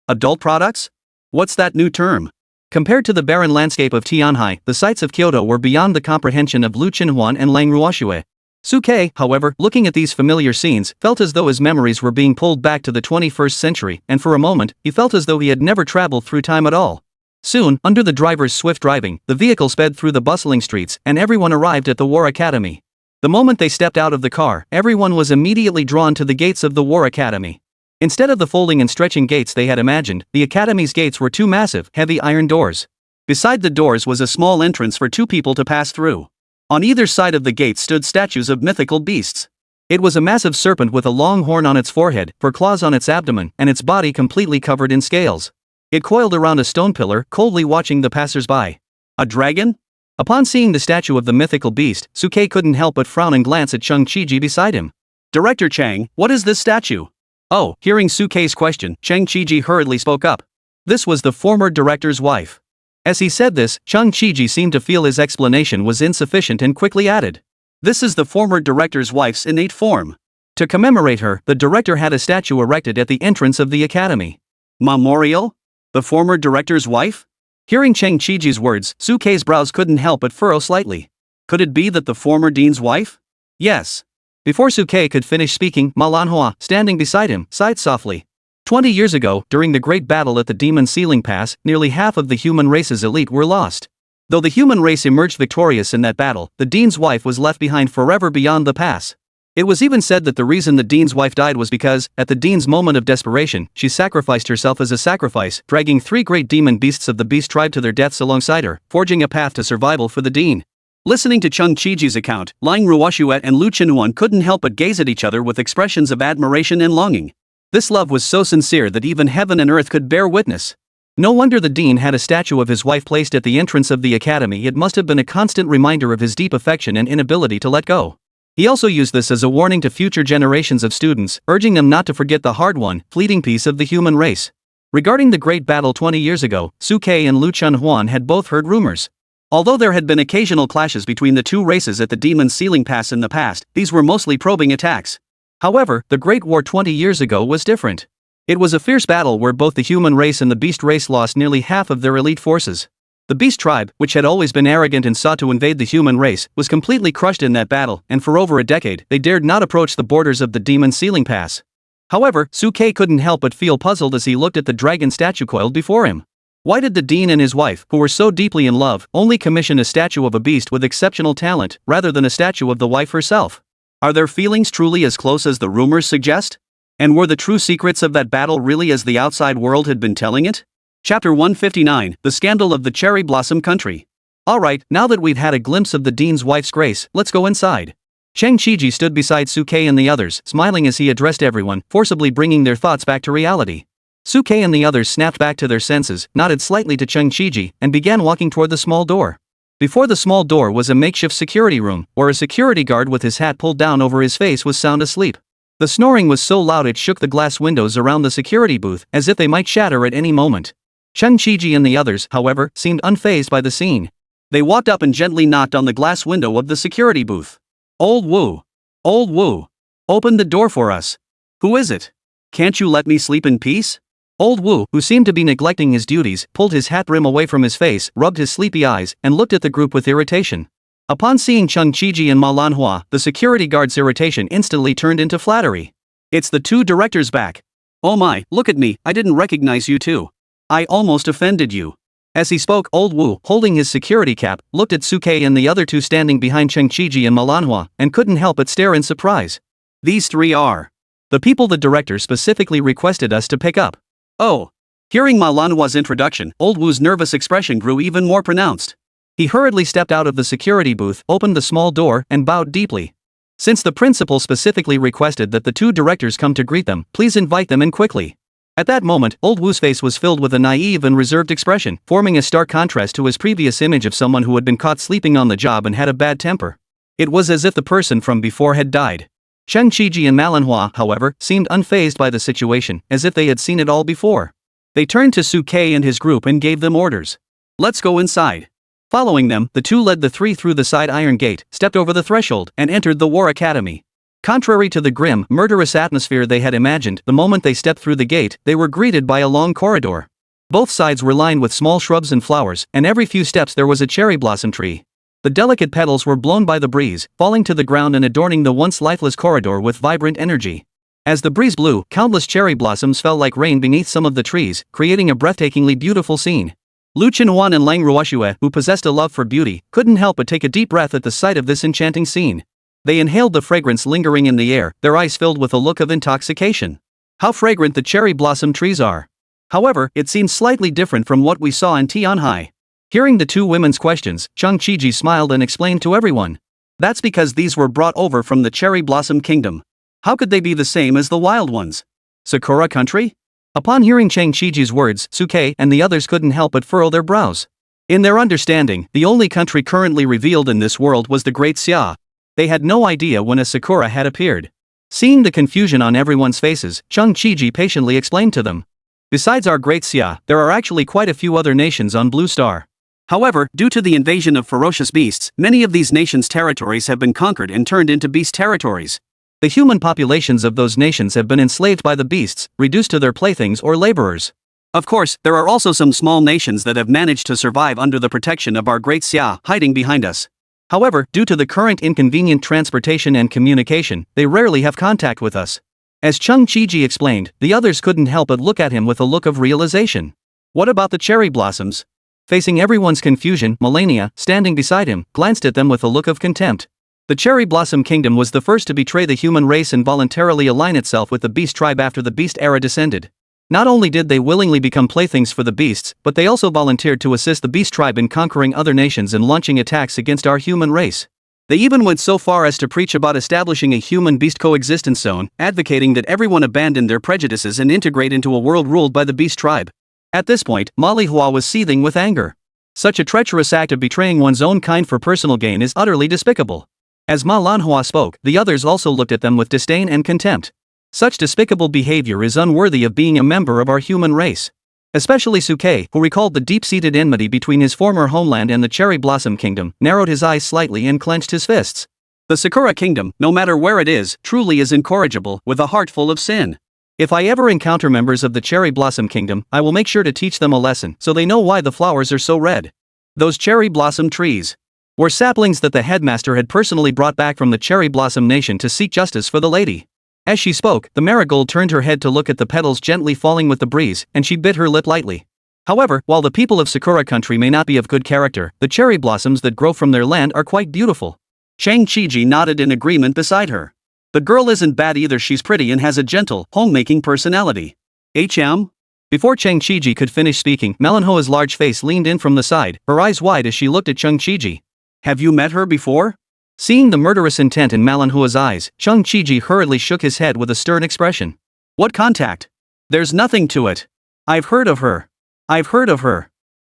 Adult products? What's that new term? Compared to the barren landscape of Tianhai, the sights of Kyoto were beyond the comprehension of Lu Chinhuan and Lang Ruoshue. Suke, however, looking at these familiar scenes, felt as though his memories were being pulled back to the 21st century, and for a moment, he felt as though he had never traveled through time at all. Soon, under the driver's swift driving, the vehicle sped through the bustling streets, and everyone arrived at the War Academy. The moment they stepped out of the car, everyone was immediately drawn to the gates of the War Academy. Instead of the folding and stretching gates they had imagined, the Academy's gates were two massive, heavy iron doors. Beside the doors was a small entrance for two people to pass through. On either side of the gate stood statues of mythical beasts. It was a massive serpent with a long horn on its forehead, for claws on its abdomen, and its body completely covered in scales. It coiled around a stone pillar, coldly watching the passers-by. A dragon? Upon seeing the statue of the mythical beast, Suke couldn't help but frown and glance at Chung Chiji beside him. Director Chang, what is this statue? Oh, hearing Suke's question, Chung Chiji hurriedly spoke up. This was the former director's wife. As he said this, Chung Chiji seemed to feel his explanation was insufficient and quickly added. This is the former director's wife's innate form. To commemorate her, the director had a statue erected at the entrance of the academy. Memorial? The former director's wife? Hearing Chung Chiji's words, Suke's brows couldn't help but furrow slightly. Could it be that the former dean's wife? Yes. Before Suke could finish speaking, Ma Lanhua, standing beside him, sighed softly. 20 years ago, during the great battle at the Demon Ceiling Pass, nearly half of the human race's elite were lost. Though the human race emerged victorious in that battle, the dean's wife was left behind forever beyond the pass. It was even said that the reason the dean's wife died was because, at the dean's moment of desperation, she sacrificed herself as a sacrifice, dragging 3 great demon beasts of the beast tribe to their deaths alongside her, forging a path to survival for the dean. Listening to Chung Chiji's account, Lang Ruoshuet and Lu Chinhuan couldn't help but gaze at each other with expressions of admiration and longing. This love was so sincere that even heaven and earth could bear witness. No wonder the dean had a statue of his wife placed at the entrance of the academy. It must have been a constant reminder of his deep affection and inability to let go. He also used this as a warning to future generations of students, urging them not to forget the hard-won, fleeting peace of the human race. Regarding the great battle 20 years ago, Suke and Lu Chinhuan had both heard rumors. Although there had been occasional clashes between the two races at the Demon Ceiling Pass in the past, these were mostly probing attacks. However, the Great War 20 years ago was different. It was a fierce battle where both the human race and the beast race lost nearly half of their elite forces. The beast tribe, which had always been arrogant and sought to invade the human race, was completely crushed in that battle, and for over a decade, they dared not approach the borders of the demon ceiling pass. However, Suke couldn't help but feel puzzled as he looked at the dragon statue coiled before him. Why did the dean and his wife, who were so deeply in love, only commission a statue of a beast with exceptional talent, rather than a statue of the wife herself? Are their feelings truly as close as the rumors suggest? And were the true secrets of that battle really as the outside world had been telling it? Chapter 159, The Scandal of the Cherry Blossom Country. Alright, now that we've had a glimpse of the dean's wife's grace, let's go inside. Cheng Chiji stood beside Suke and the others, smiling as he addressed everyone, forcibly bringing their thoughts back to reality. Suke and the others snapped back to their senses, nodded slightly to Cheng Chiji, and began walking toward the small door. Before the small door was a makeshift security room, where a security guard with his hat pulled down over his face was sound asleep. The snoring was so loud it shook the glass windows around the security booth, as if they might shatter at any moment. Cheng Chiji and the others, however, seemed unfazed by the scene. They walked up and gently knocked on the glass window of the security booth. Old Wu. Old Wu. Open the door for us. Who is it? Can't you let me sleep in peace? Old Wu, who seemed to be neglecting his duties, pulled his hat brim away from his face, rubbed his sleepy eyes, and looked at the group with irritation. Upon seeing Cheng Chiji and Manhwa, the security guard's irritation instantly turned into flattery. It's the two directors back. Oh my, look at me, I didn't recognize you too. I almost offended you. As he spoke, Old Wu, holding his security cap, looked at Suke and the other two standing behind Cheng Chiji and Manhwa, and couldn't help but stare in surprise. These three are the people the director specifically requested us to pick up. Oh. Hearing Manhwa's introduction, Old Wu's nervous expression grew even more pronounced. He hurriedly stepped out of the security booth, opened the small door, and bowed deeply. Since the principal specifically requested that the two directors come to greet them, please invite them in quickly. At that moment, Old Wu's face was filled with a naive and reserved expression, forming a stark contrast to his previous image of someone who had been caught sleeping on the job and had a bad temper. It was as if the person from before had died. Cheng Chiji and Manhwa, however, seemed unfazed by the situation, as if they had seen it all before. They turned to Suke and his group and gave them orders. Let's go inside. Following them, the two led the three through the side iron gate, stepped over the threshold, and entered the War Academy. Contrary to the grim, murderous atmosphere they had imagined, the moment they stepped through the gate, they were greeted by a long corridor. Both sides were lined with small shrubs and flowers, and every few steps there was a cherry blossom tree. The delicate petals were blown by the breeze, falling to the ground and adorning the once lifeless corridor with vibrant energy. As the breeze blew, countless cherry blossoms fell like rain beneath some of the trees, creating a breathtakingly beautiful scene. Lu Qinhuan and Lang Ruoxue, who possessed a love for beauty, couldn't help but take a deep breath at the sight of this enchanting scene. They inhaled the fragrance lingering in the air, their eyes filled with a look of intoxication. How fragrant the cherry blossom trees are. However, it seemed slightly different from what we saw in Tianhai. Hearing the two women's questions, Cheng Chiji smiled and explained to everyone. That's because these were brought over from the Cherry Blossom Kingdom. How could they be the same as the wild ones? Sakura country? Upon hearing Cheng Chiji's words, Suke and the others couldn't help but furrow their brows. In their understanding, the only country currently revealed in this world was the Great Xia. They had no idea when a Sakura had appeared. Seeing the confusion on everyone's faces, Cheng Chiji patiently explained to them. Besides our Great Xia, there are actually quite a few other nations on Blue Star. However, due to the invasion of ferocious beasts, many of these nations' territories have been conquered and turned into beast territories. The human populations of those nations have been enslaved by the beasts, reduced to their playthings or laborers. Of course, there are also some small nations that have managed to survive under the protection of our Great Xia, hiding behind us. However, due to the current inconvenient transportation and communication, they rarely have contact with us. As Cheng Chiji explained, the others couldn't help but look at him with a look of realization. What about the cherry blossoms? Facing everyone's confusion, Melania, standing beside him, glanced at them with a look of contempt. The Cherry Blossom Kingdom was the first to betray the human race and voluntarily align itself with the beast tribe after the beast era descended. Not only did they willingly become playthings for the beasts, but they also volunteered to assist the beast tribe in conquering other nations and launching attacks against our human race. They even went so far as to preach about establishing a human-beast coexistence zone, advocating that everyone abandon their prejudices and integrate into a world ruled by the beast tribe. At this point, Manhwa was seething with anger. Such a treacherous act of betraying one's own kind for personal gain is utterly despicable. As Manhwa spoke, the others also looked at them with disdain and contempt. Such despicable behavior is unworthy of being a member of our human race. Especially Suke, who recalled the deep-seated enmity between his former homeland and the Cherry Blossom Kingdom, narrowed his eyes slightly and clenched his fists. The Sakura Kingdom, no matter where it is, truly is incorrigible, with a heart full of sin. If I ever encounter members of the Cherry Blossom Kingdom, I will make sure to teach them a lesson so they know why the flowers are so red. Those cherry blossom trees were saplings that the headmaster had personally brought back from the cherry blossom nation to seek justice for the lady. As she spoke, the marigold turned her head to look at the petals gently falling with the breeze, and she bit her lip lightly. However, while the people of Sakura country may not be of good character, the cherry blossoms that grow from their land are quite beautiful. Chang Chiji nodded in agreement beside her. The girl isn't bad either, she's pretty and has a gentle, homemaking personality. HM? Before Chang Chiji could finish speaking, Manhwa's large face leaned in from the side, her eyes wide as she looked at Chang Chiji. Have you met her before? Seeing the murderous intent in Manhwa's eyes, Chang Chiji hurriedly shook his head with a stern expression. What contact? There's nothing to it. I've heard of her.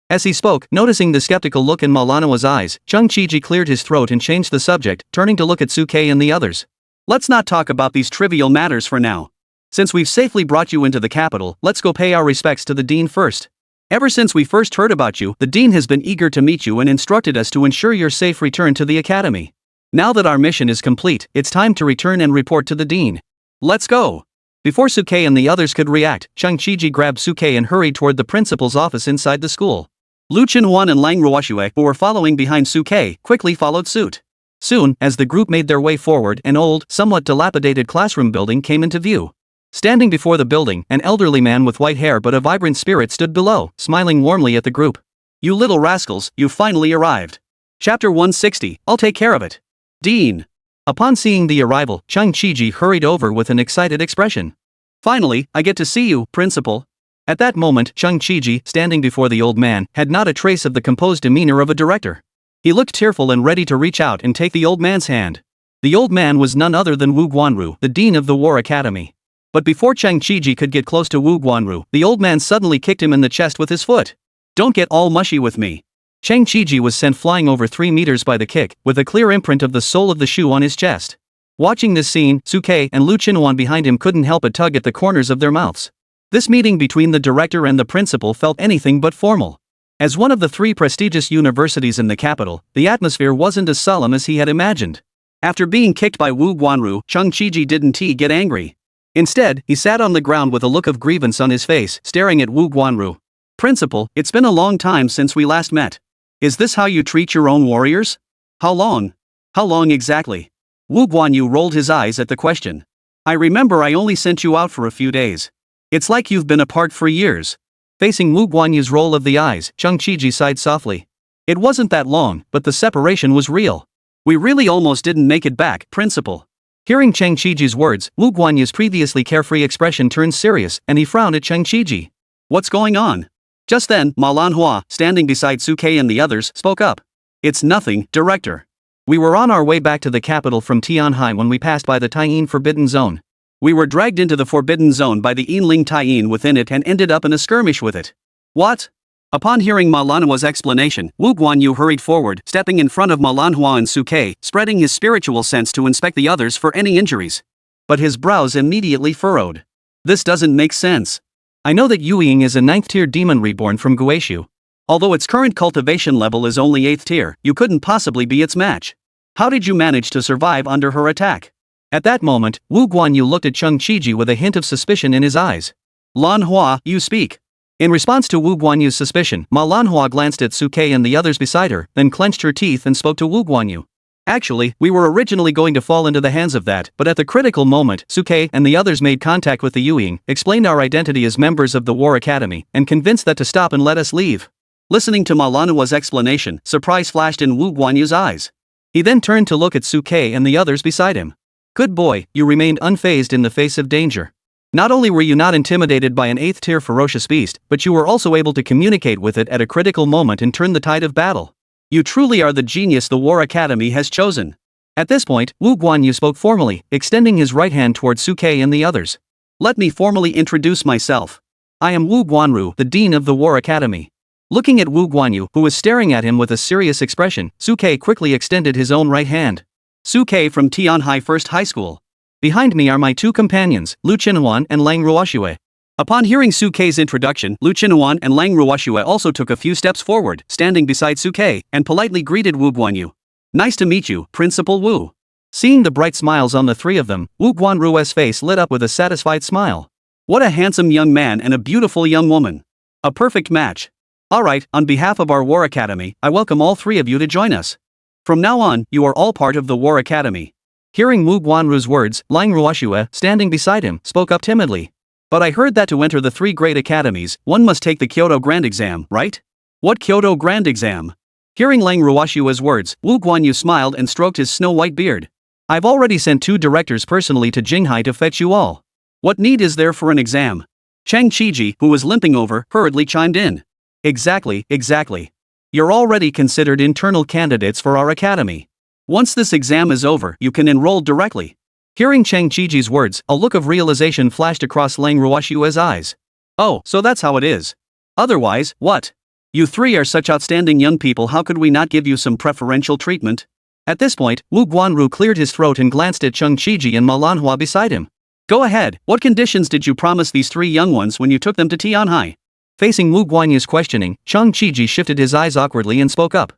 As he spoke, noticing the skeptical look in Manhwa's eyes, Chang Chiji cleared his throat and changed the subject, turning to look at Suke and the others. Let's not talk about these trivial matters for now. Since we've safely brought you into the capital, let's go pay our respects to the dean first. Ever since we first heard about you, the dean has been eager to meet you and instructed us to ensure your safe return to the academy. Now that our mission is complete, it's time to return and report to the dean. Let's go. Before Suke and the others could react, Chang Chiji grabbed Suke and hurried toward the principal's office inside the school. Lu Qinhuan and Lang Ruoxue, who were following behind Suke, quickly followed suit. Soon, as the group made their way forward, an old, somewhat dilapidated classroom building came into view. Standing before the building, an elderly man with white hair but a vibrant spirit stood below, smiling warmly at the group. You little rascals, you finally arrived. Chapter 160, I'll take care of it. Dean. Upon seeing the arrival, Chang Chiji hurried over with an excited expression. Finally, I get to see you, principal. At that moment, Chang Chiji, standing before the old man, had not a trace of the composed demeanor of a director. He looked tearful and ready to reach out and take the old man's hand. The old man was none other than Wu Guanru, the dean of the War Academy. But before Chang Chiji could get close to Wu Guanru, the old man suddenly kicked him in the chest with his foot. Don't get all mushy with me. Chang Chiji was sent flying over 3 meters by the kick, with a clear imprint of the sole of the shoe on his chest. Watching this scene, Suke and Lu Qinhuan behind him couldn't help but tug at the corners of their mouths. This meeting between the director and the principal felt anything but formal. As one of the 3 prestigious universities in the capital, the atmosphere wasn't as solemn as he had imagined. After being kicked by Wu Guanru, Chang Chiji didn't get angry. Instead, he sat on the ground with a look of grievance on his face, staring at Wu Guanru. Principal, it's been a long time since we last met. Is this how you treat your own warriors? How long? How long exactly? Wu Guanyu rolled his eyes at the question. I remember I only sent you out for a few days. It's like you've been apart for years. Facing Wu Guanyu's roll of the eyes, Chang Chiji sighed softly. It wasn't that long, but the separation was real. We really almost didn't make it back, principal. Hearing Chang Chiji's words, Wu Guanyu's previously carefree expression turned serious, and he frowned at Chang Chiji. What's going on? Just then, Manhwa, standing beside Suke and the others, spoke up. It's nothing, director. We were on our way back to the capital from Tianhai when we passed by the Taiyin Forbidden Zone. We were dragged into the Forbidden Zone by the Yinling Taiyin within it and ended up in a skirmish with it. What? Upon hearing Manhwa's explanation, Wu Guanyu hurried forward, stepping in front of Manhwa and Suke, spreading his spiritual sense to inspect the others for any injuries. But his brows immediately furrowed. This doesn't make sense. I know that Yueying is a 9th-tier demon reborn from Guishu. Although its current cultivation level is only 8th tier, you couldn't possibly be its match. How did you manage to survive under her attack? At that moment, Wu Guanyu looked at Chang Chiji with a hint of suspicion in his eyes. Manhwa, you speak. In response to Wu Guanyu's suspicion, Manhwa glanced at Suke and the others beside her, then clenched her teeth and spoke to Wu Guanyu. Actually, we were originally going to fall into the hands of that, but at the critical moment, Suke and the others made contact with the Yueying, explained our identity as members of the War Academy, and convinced that to stop and let us leave. Listening to Manhwa's explanation, surprise flashed in Wu Guanyu's eyes. He then turned to look at Suke and the others beside him. Good boy, you remained unfazed in the face of danger. Not only were you not intimidated by an 8th-tier ferocious beast, but you were also able to communicate with it at a critical moment and turn the tide of battle. You truly are the genius the War Academy has chosen. At this point, Wu Guanyu spoke formally, extending his right hand towards Suke and the others. Let me formally introduce myself. I am Wu Guanru, the Dean of the War Academy. Looking at Wu Guanyu, who was staring at him with a serious expression, Suke quickly extended his own right hand. Suke from Tianhai First High School. Behind me are my 2 companions, Lu Qinhuan and Lang Ruoxue. Upon hearing Suke's introduction, Lu Qinhuan and Lang Ruoxue also took a few steps forward, standing beside Suke, and politely greeted Wu Guanyu. Nice to meet you, Principal Wu. Seeing the bright smiles on the 3 of them, Wu Guanru's face lit up with a satisfied smile. What a handsome young man and a beautiful young woman. A perfect match. Alright, on behalf of our War Academy, I welcome all three of you to join us. From now on, you are all part of the War Academy. Hearing Wu Guanru's words, Lang Ruoxue, standing beside him, spoke up timidly. But I heard that to enter the three great academies, one must take the Kyoto Grand Exam, right? What Kyoto Grand Exam? Hearing Lang Ruoxue's words, Wu Guanyu smiled and stroked his snow-white beard. I've already sent 2 directors personally to Jinghai to fetch you all. What need is there for an exam? Chang Qiji, who was limping over, hurriedly chimed in. Exactly. You're already considered internal candidates for our academy. Once this exam is over, you can enroll directly. Hearing Chang Qiji's words, a look of realization flashed across Lang Ruoxue's eyes. Oh, so that's how it is. Otherwise, what? You three are such outstanding young people, how could we not give you some preferential treatment? At this point, Wu Guanru cleared his throat and glanced at Chang Qiji and Manhwa beside him. Go ahead, what conditions did you promise these 3 young ones when you took them to Tianhai? Facing Wu Guanyu's questioning, Chang Qiji shifted his eyes awkwardly and spoke up.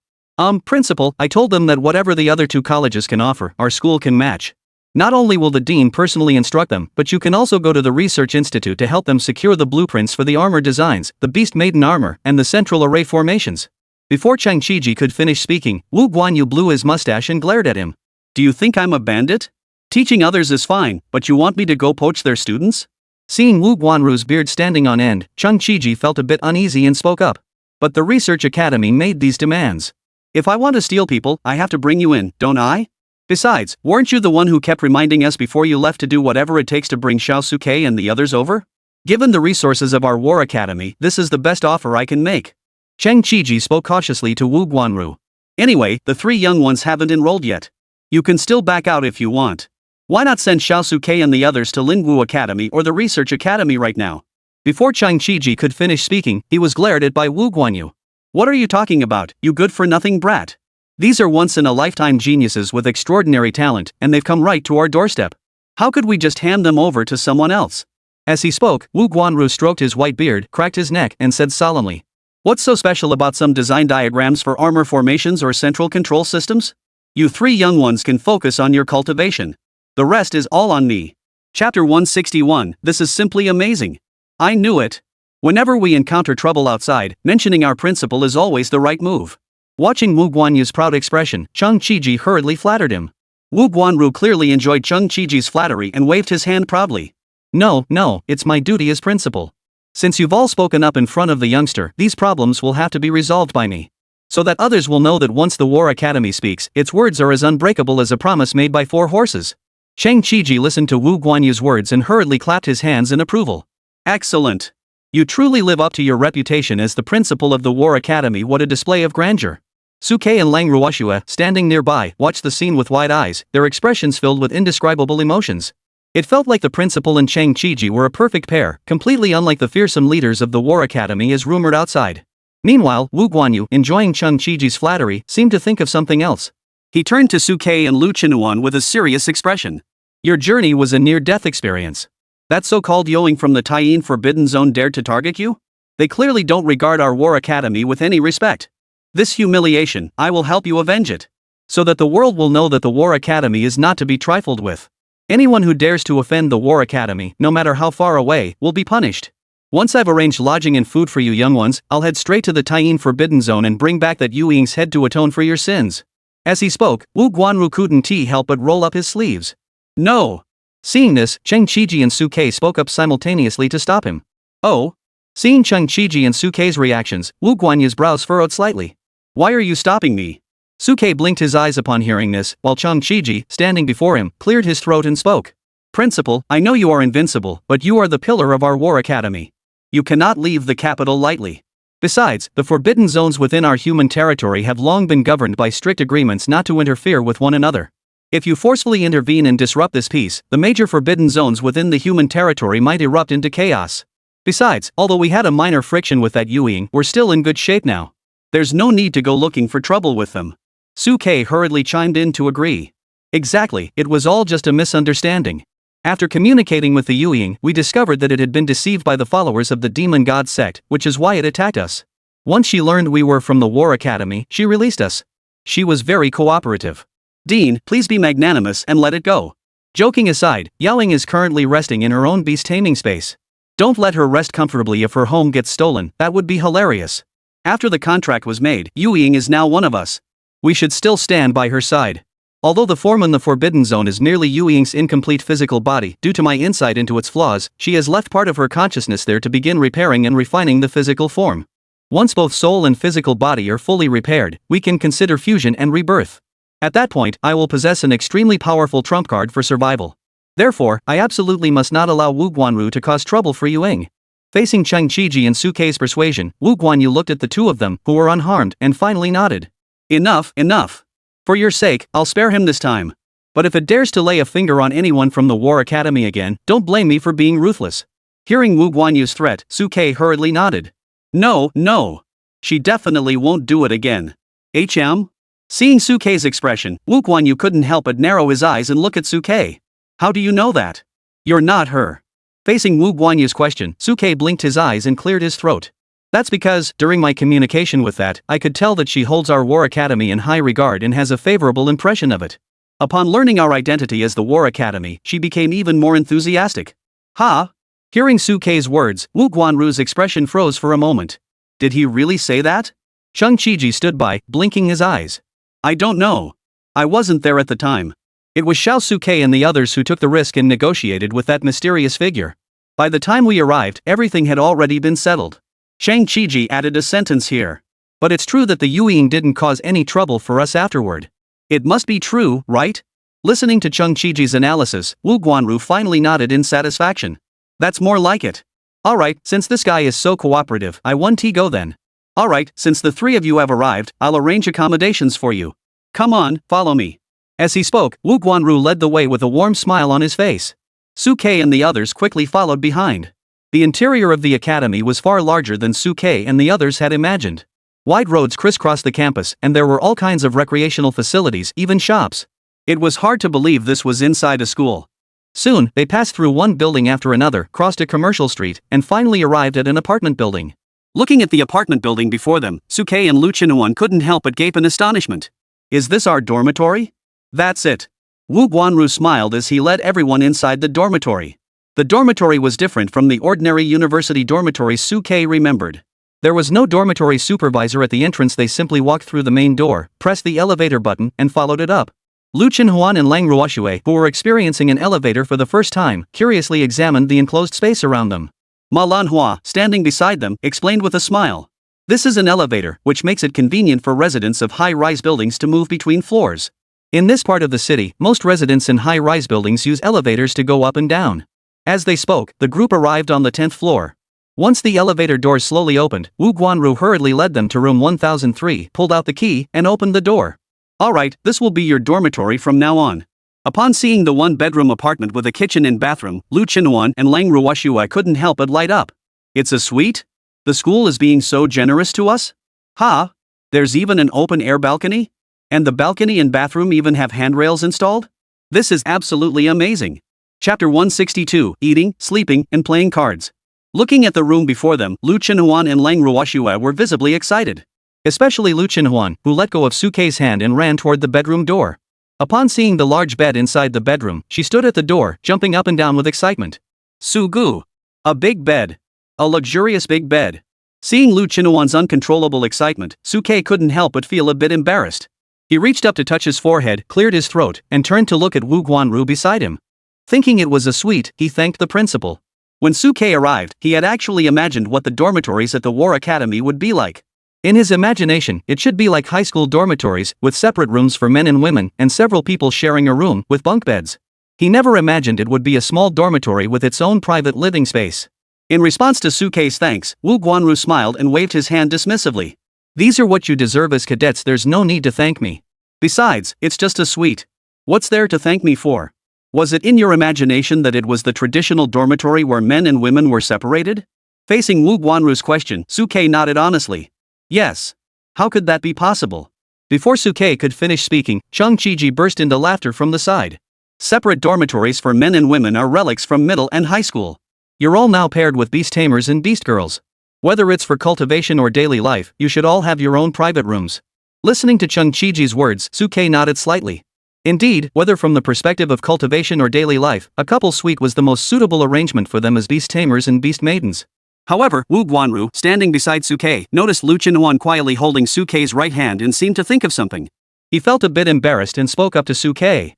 Principal, I told them that whatever the other 2 colleges can offer, our school can match. Not only will the dean personally instruct them, but you can also go to the research institute to help them secure the blueprints for the armor designs, the beast maiden armor, and the central array formations. Before Chang Qiji could finish speaking, Wu Guanyu blew his mustache and glared at him. Do you think I'm a bandit? Teaching others is fine, but you want me to go poach their students? Seeing Wu Guanru's beard standing on end, Chang Qiji felt a bit uneasy and spoke up. But the research academy made these demands. If I want to steal people, I have to bring you in, don't I? Besides, weren't you the one who kept reminding us before you left to do whatever it takes to bring Xiaosuke and the others over? Given the resources of our War Academy, this is the best offer I can make. Chang Qiji spoke cautiously to Wu Guanru. Anyway, the 3 young ones haven't enrolled yet. You can still back out if you want. Why not send Xiaosuke and the others to Lingwu Academy or the Research Academy right now? Before Chang Qiji could finish speaking, he was glared at by Wu Guanyu. What are you talking about, you good-for-nothing brat? These are once-in-a-lifetime geniuses with extraordinary talent, and they've come right to our doorstep. How could we just hand them over to someone else? As he spoke, Wu Guanru stroked his white beard, cracked his neck, and said solemnly. What's so special about some design diagrams for armor formations or central control systems? You 3 young ones can focus on your cultivation. The rest is all on me. Chapter 161, this is simply amazing. I knew it. Whenever we encounter trouble outside, mentioning our principal is always the right move. Watching Wu Guanyu's proud expression, Chang Qiji hurriedly flattered him. Wu Guanru clearly enjoyed Chang Qiji's flattery and waved his hand proudly. No, it's my duty as principal. Since you've all spoken up in front of the youngster, these problems will have to be resolved by me. So that others will know that once the War Academy speaks, its words are as unbreakable as a promise made by 4 horses. Chang Qiji listened to Wu Guanyu's words and hurriedly clapped his hands in approval. Excellent. You truly live up to your reputation as the principal of the War Academy. What a display of grandeur. Suke and Lang Ruoxue, standing nearby, watched the scene with wide eyes, their expressions filled with indescribable emotions. It felt like the principal and Chang Qiji were a perfect pair, completely unlike the fearsome leaders of the War Academy as rumored outside. Meanwhile, Wu Guanyu, enjoying Chang Qiji's flattery, seemed to think of something else. He turned to Suke and Lu Qinuan with a serious expression. Your journey was a near-death experience. That so-called Yoing from the Taiyin Forbidden Zone dared to target you? They clearly don't regard our War Academy with any respect. This humiliation, I will help you avenge it. So that the world will know that the War Academy is not to be trifled with. Anyone who dares to offend the War Academy, no matter how far away, will be punished. Once I've arranged lodging and food for you young ones, I'll head straight to the Taiyin Forbidden Zone and bring back that Yuing's head to atone for your sins. As he spoke, Wu Guanru couldn't help but roll up his sleeves. No. Seeing this, Chang Qiji and Suke spoke up simultaneously to stop him. Oh? Seeing Chang Qiji and Suke's reactions, Wu Guanyu's brows furrowed slightly. Why are you stopping me? Suke blinked his eyes upon hearing this, while Chang Qiji, standing before him, cleared his throat and spoke. Principal, I know you are invincible, but you are the pillar of our War Academy. You cannot leave the capital lightly. Besides, the forbidden zones within our human territory have long been governed by strict agreements not to interfere with one another. If you forcefully intervene and disrupt this peace, the major forbidden zones within the human territory might erupt into chaos. Besides, although we had a minor friction with that Yuing, we're still in good shape now. There's no need to go looking for trouble with them. Suke hurriedly chimed in to agree. Exactly, it was all just a misunderstanding. After communicating with the Yuing, we discovered that it had been deceived by the followers of the demon god sect, which is why it attacked us. Once she learned we were from the War Academy, she released us. She was very cooperative. Dean, please be magnanimous and let it go. Joking aside, Yaoling is currently resting in her own beast taming space. Don't let her rest comfortably if her home gets stolen, that would be hilarious. After the contract was made, Yu Ying is now one of us. We should still stand by her side. Although the form in the Forbidden Zone is merely Yu Ying's incomplete physical body, due to my insight into its flaws, she has left part of her consciousness there to begin repairing and refining the physical form. Once both soul and physical body are fully repaired, we can consider fusion and rebirth. At that point, I will possess an extremely powerful trump card for survival. Therefore, I absolutely must not allow Wu Guanru to cause trouble for Yu Ying. Facing Cheng Qiji and Su Kei's persuasion, Wu Guanyu looked at the two of them, who were unharmed, and finally nodded. Enough, enough. For your sake, I'll spare him this time. But if it dares to lay a finger on anyone from the War Academy again, don't blame me for being ruthless. Hearing Wu Guanyu's threat, Su Kei hurriedly nodded. No, no. She definitely won't do it again. HM? Seeing Su Kei's expression, Wu Guanyu couldn't help but narrow his eyes and look at Su Kei. How do you know that? You're not her. Facing Wu Guanyu's question, Su Kei blinked his eyes and cleared his throat. That's because, during my communication with that, I could tell that she holds our War Academy in high regard and has a favorable impression of it. Upon learning our identity as the War Academy, she became even more enthusiastic. Ha! Hearing Su Kei's words, Wu Guanru's expression froze for a moment. Did he really say that? Cheng Qiji stood by, blinking his eyes. I don't know. I wasn't there at the time. It was Xiao Su Kei and the others who took the risk and negotiated with that mysterious figure. By the time we arrived, everything had already been settled. Cheng Qiji added a sentence here. But it's true that the Yu Ying didn't cause any trouble for us afterward. It must be true, right? Listening to Cheng Qiji's analysis, Wu Guanru finally nodded in satisfaction. That's more like it. Alright, since this guy is so cooperative, I want to go then. Alright, since the three of you have arrived, I'll arrange accommodations for you. Come on, follow me. As he spoke, Wu Guanru led the way with a warm smile on his face. Su Kei and the others quickly followed behind. The interior of the academy was far larger than Su Kei and the others had imagined. Wide roads crisscrossed the campus, and there were all kinds of recreational facilities, even shops. It was hard to believe this was inside a school. Soon, they passed through one building after another, crossed a commercial street, and finally arrived at an apartment building. Looking at the apartment building before them, Su Kei and Lu Qinuan couldn't help but gape in astonishment. Is this our dormitory? That's it. Wu Guanru smiled as he led everyone inside the dormitory. The dormitory was different from the ordinary university dormitories Su Kei remembered. There was no dormitory supervisor at the entrance. They simply walked through the main door, pressed the elevator button, and followed it up. Lu Qinhuan and Lang Ruoshui, who were experiencing an elevator for the first time, curiously examined the enclosed space around them. Manhwa, standing beside them, explained with a smile. This is an elevator, which makes it convenient for residents of high-rise buildings to move between floors. In this part of the city, most residents in high-rise buildings use elevators to go up and down. As they spoke, the group arrived on the 10th floor. Once the elevator doors slowly opened, Wu Guanru hurriedly led them to room 1003, pulled out the key, and opened the door. Alright, this will be your dormitory from now on. Upon seeing the one-bedroom apartment with a kitchen and bathroom, Lu Qinuan and Lang Ruoshui couldn't help but light up. It's a suite? The school is being so generous to us? Ha! There's even an open-air balcony? And the balcony and bathroom even have handrails installed? This is absolutely amazing. Chapter 162, Eating, Sleeping, and Playing Cards. Looking at the room before them, Lu Qinuan and Lang Ruoshui were visibly excited. Especially Lu Qinuan, who let go of Su Kei's hand and ran toward the bedroom door. Upon seeing the large bed inside the bedroom, she stood at the door, jumping up and down with excitement. Su Gu! A big bed. A luxurious big bed. Seeing Lu Qinuan's uncontrollable excitement, Su Kei couldn't help but feel a bit embarrassed. He reached up to touch his forehead, cleared his throat, and turned to look at Wu Guanru beside him. Thinking it was a suite, he thanked the principal. When Su Kei arrived, he had actually imagined what the dormitories at the War Academy would be like. In his imagination, it should be like high school dormitories, with separate rooms for men and women, and several people sharing a room, with bunk beds. He never imagined it would be a small dormitory with its own private living space. In response to Su Kei's thanks, Wu Guanru smiled and waved his hand dismissively. These are what you deserve as cadets, there's no need to thank me. Besides, it's just a suite. What's there to thank me for? Was it in your imagination that it was the traditional dormitory where men and women were separated? Facing Wu Guanru's question, Su Kei nodded honestly. Yes. How could that be possible? Before Su Kei could finish speaking, Cheng Qiji burst into laughter from the side. Separate dormitories for men and women are relics from middle and high school. You're all now paired with beast tamers and beast girls. Whether it's for cultivation or daily life, you should all have your own private rooms. Listening to Cheng Qiji's words, Su Kei nodded slightly. Indeed, whether from the perspective of cultivation or daily life, a couple suite was the most suitable arrangement for them as beast tamers and beast maidens. However, Wu Guanru, standing beside Suke, noticed Lu Chenhuan quietly holding Suke's right hand and seemed to think of something. He felt a bit embarrassed and spoke up to Suke.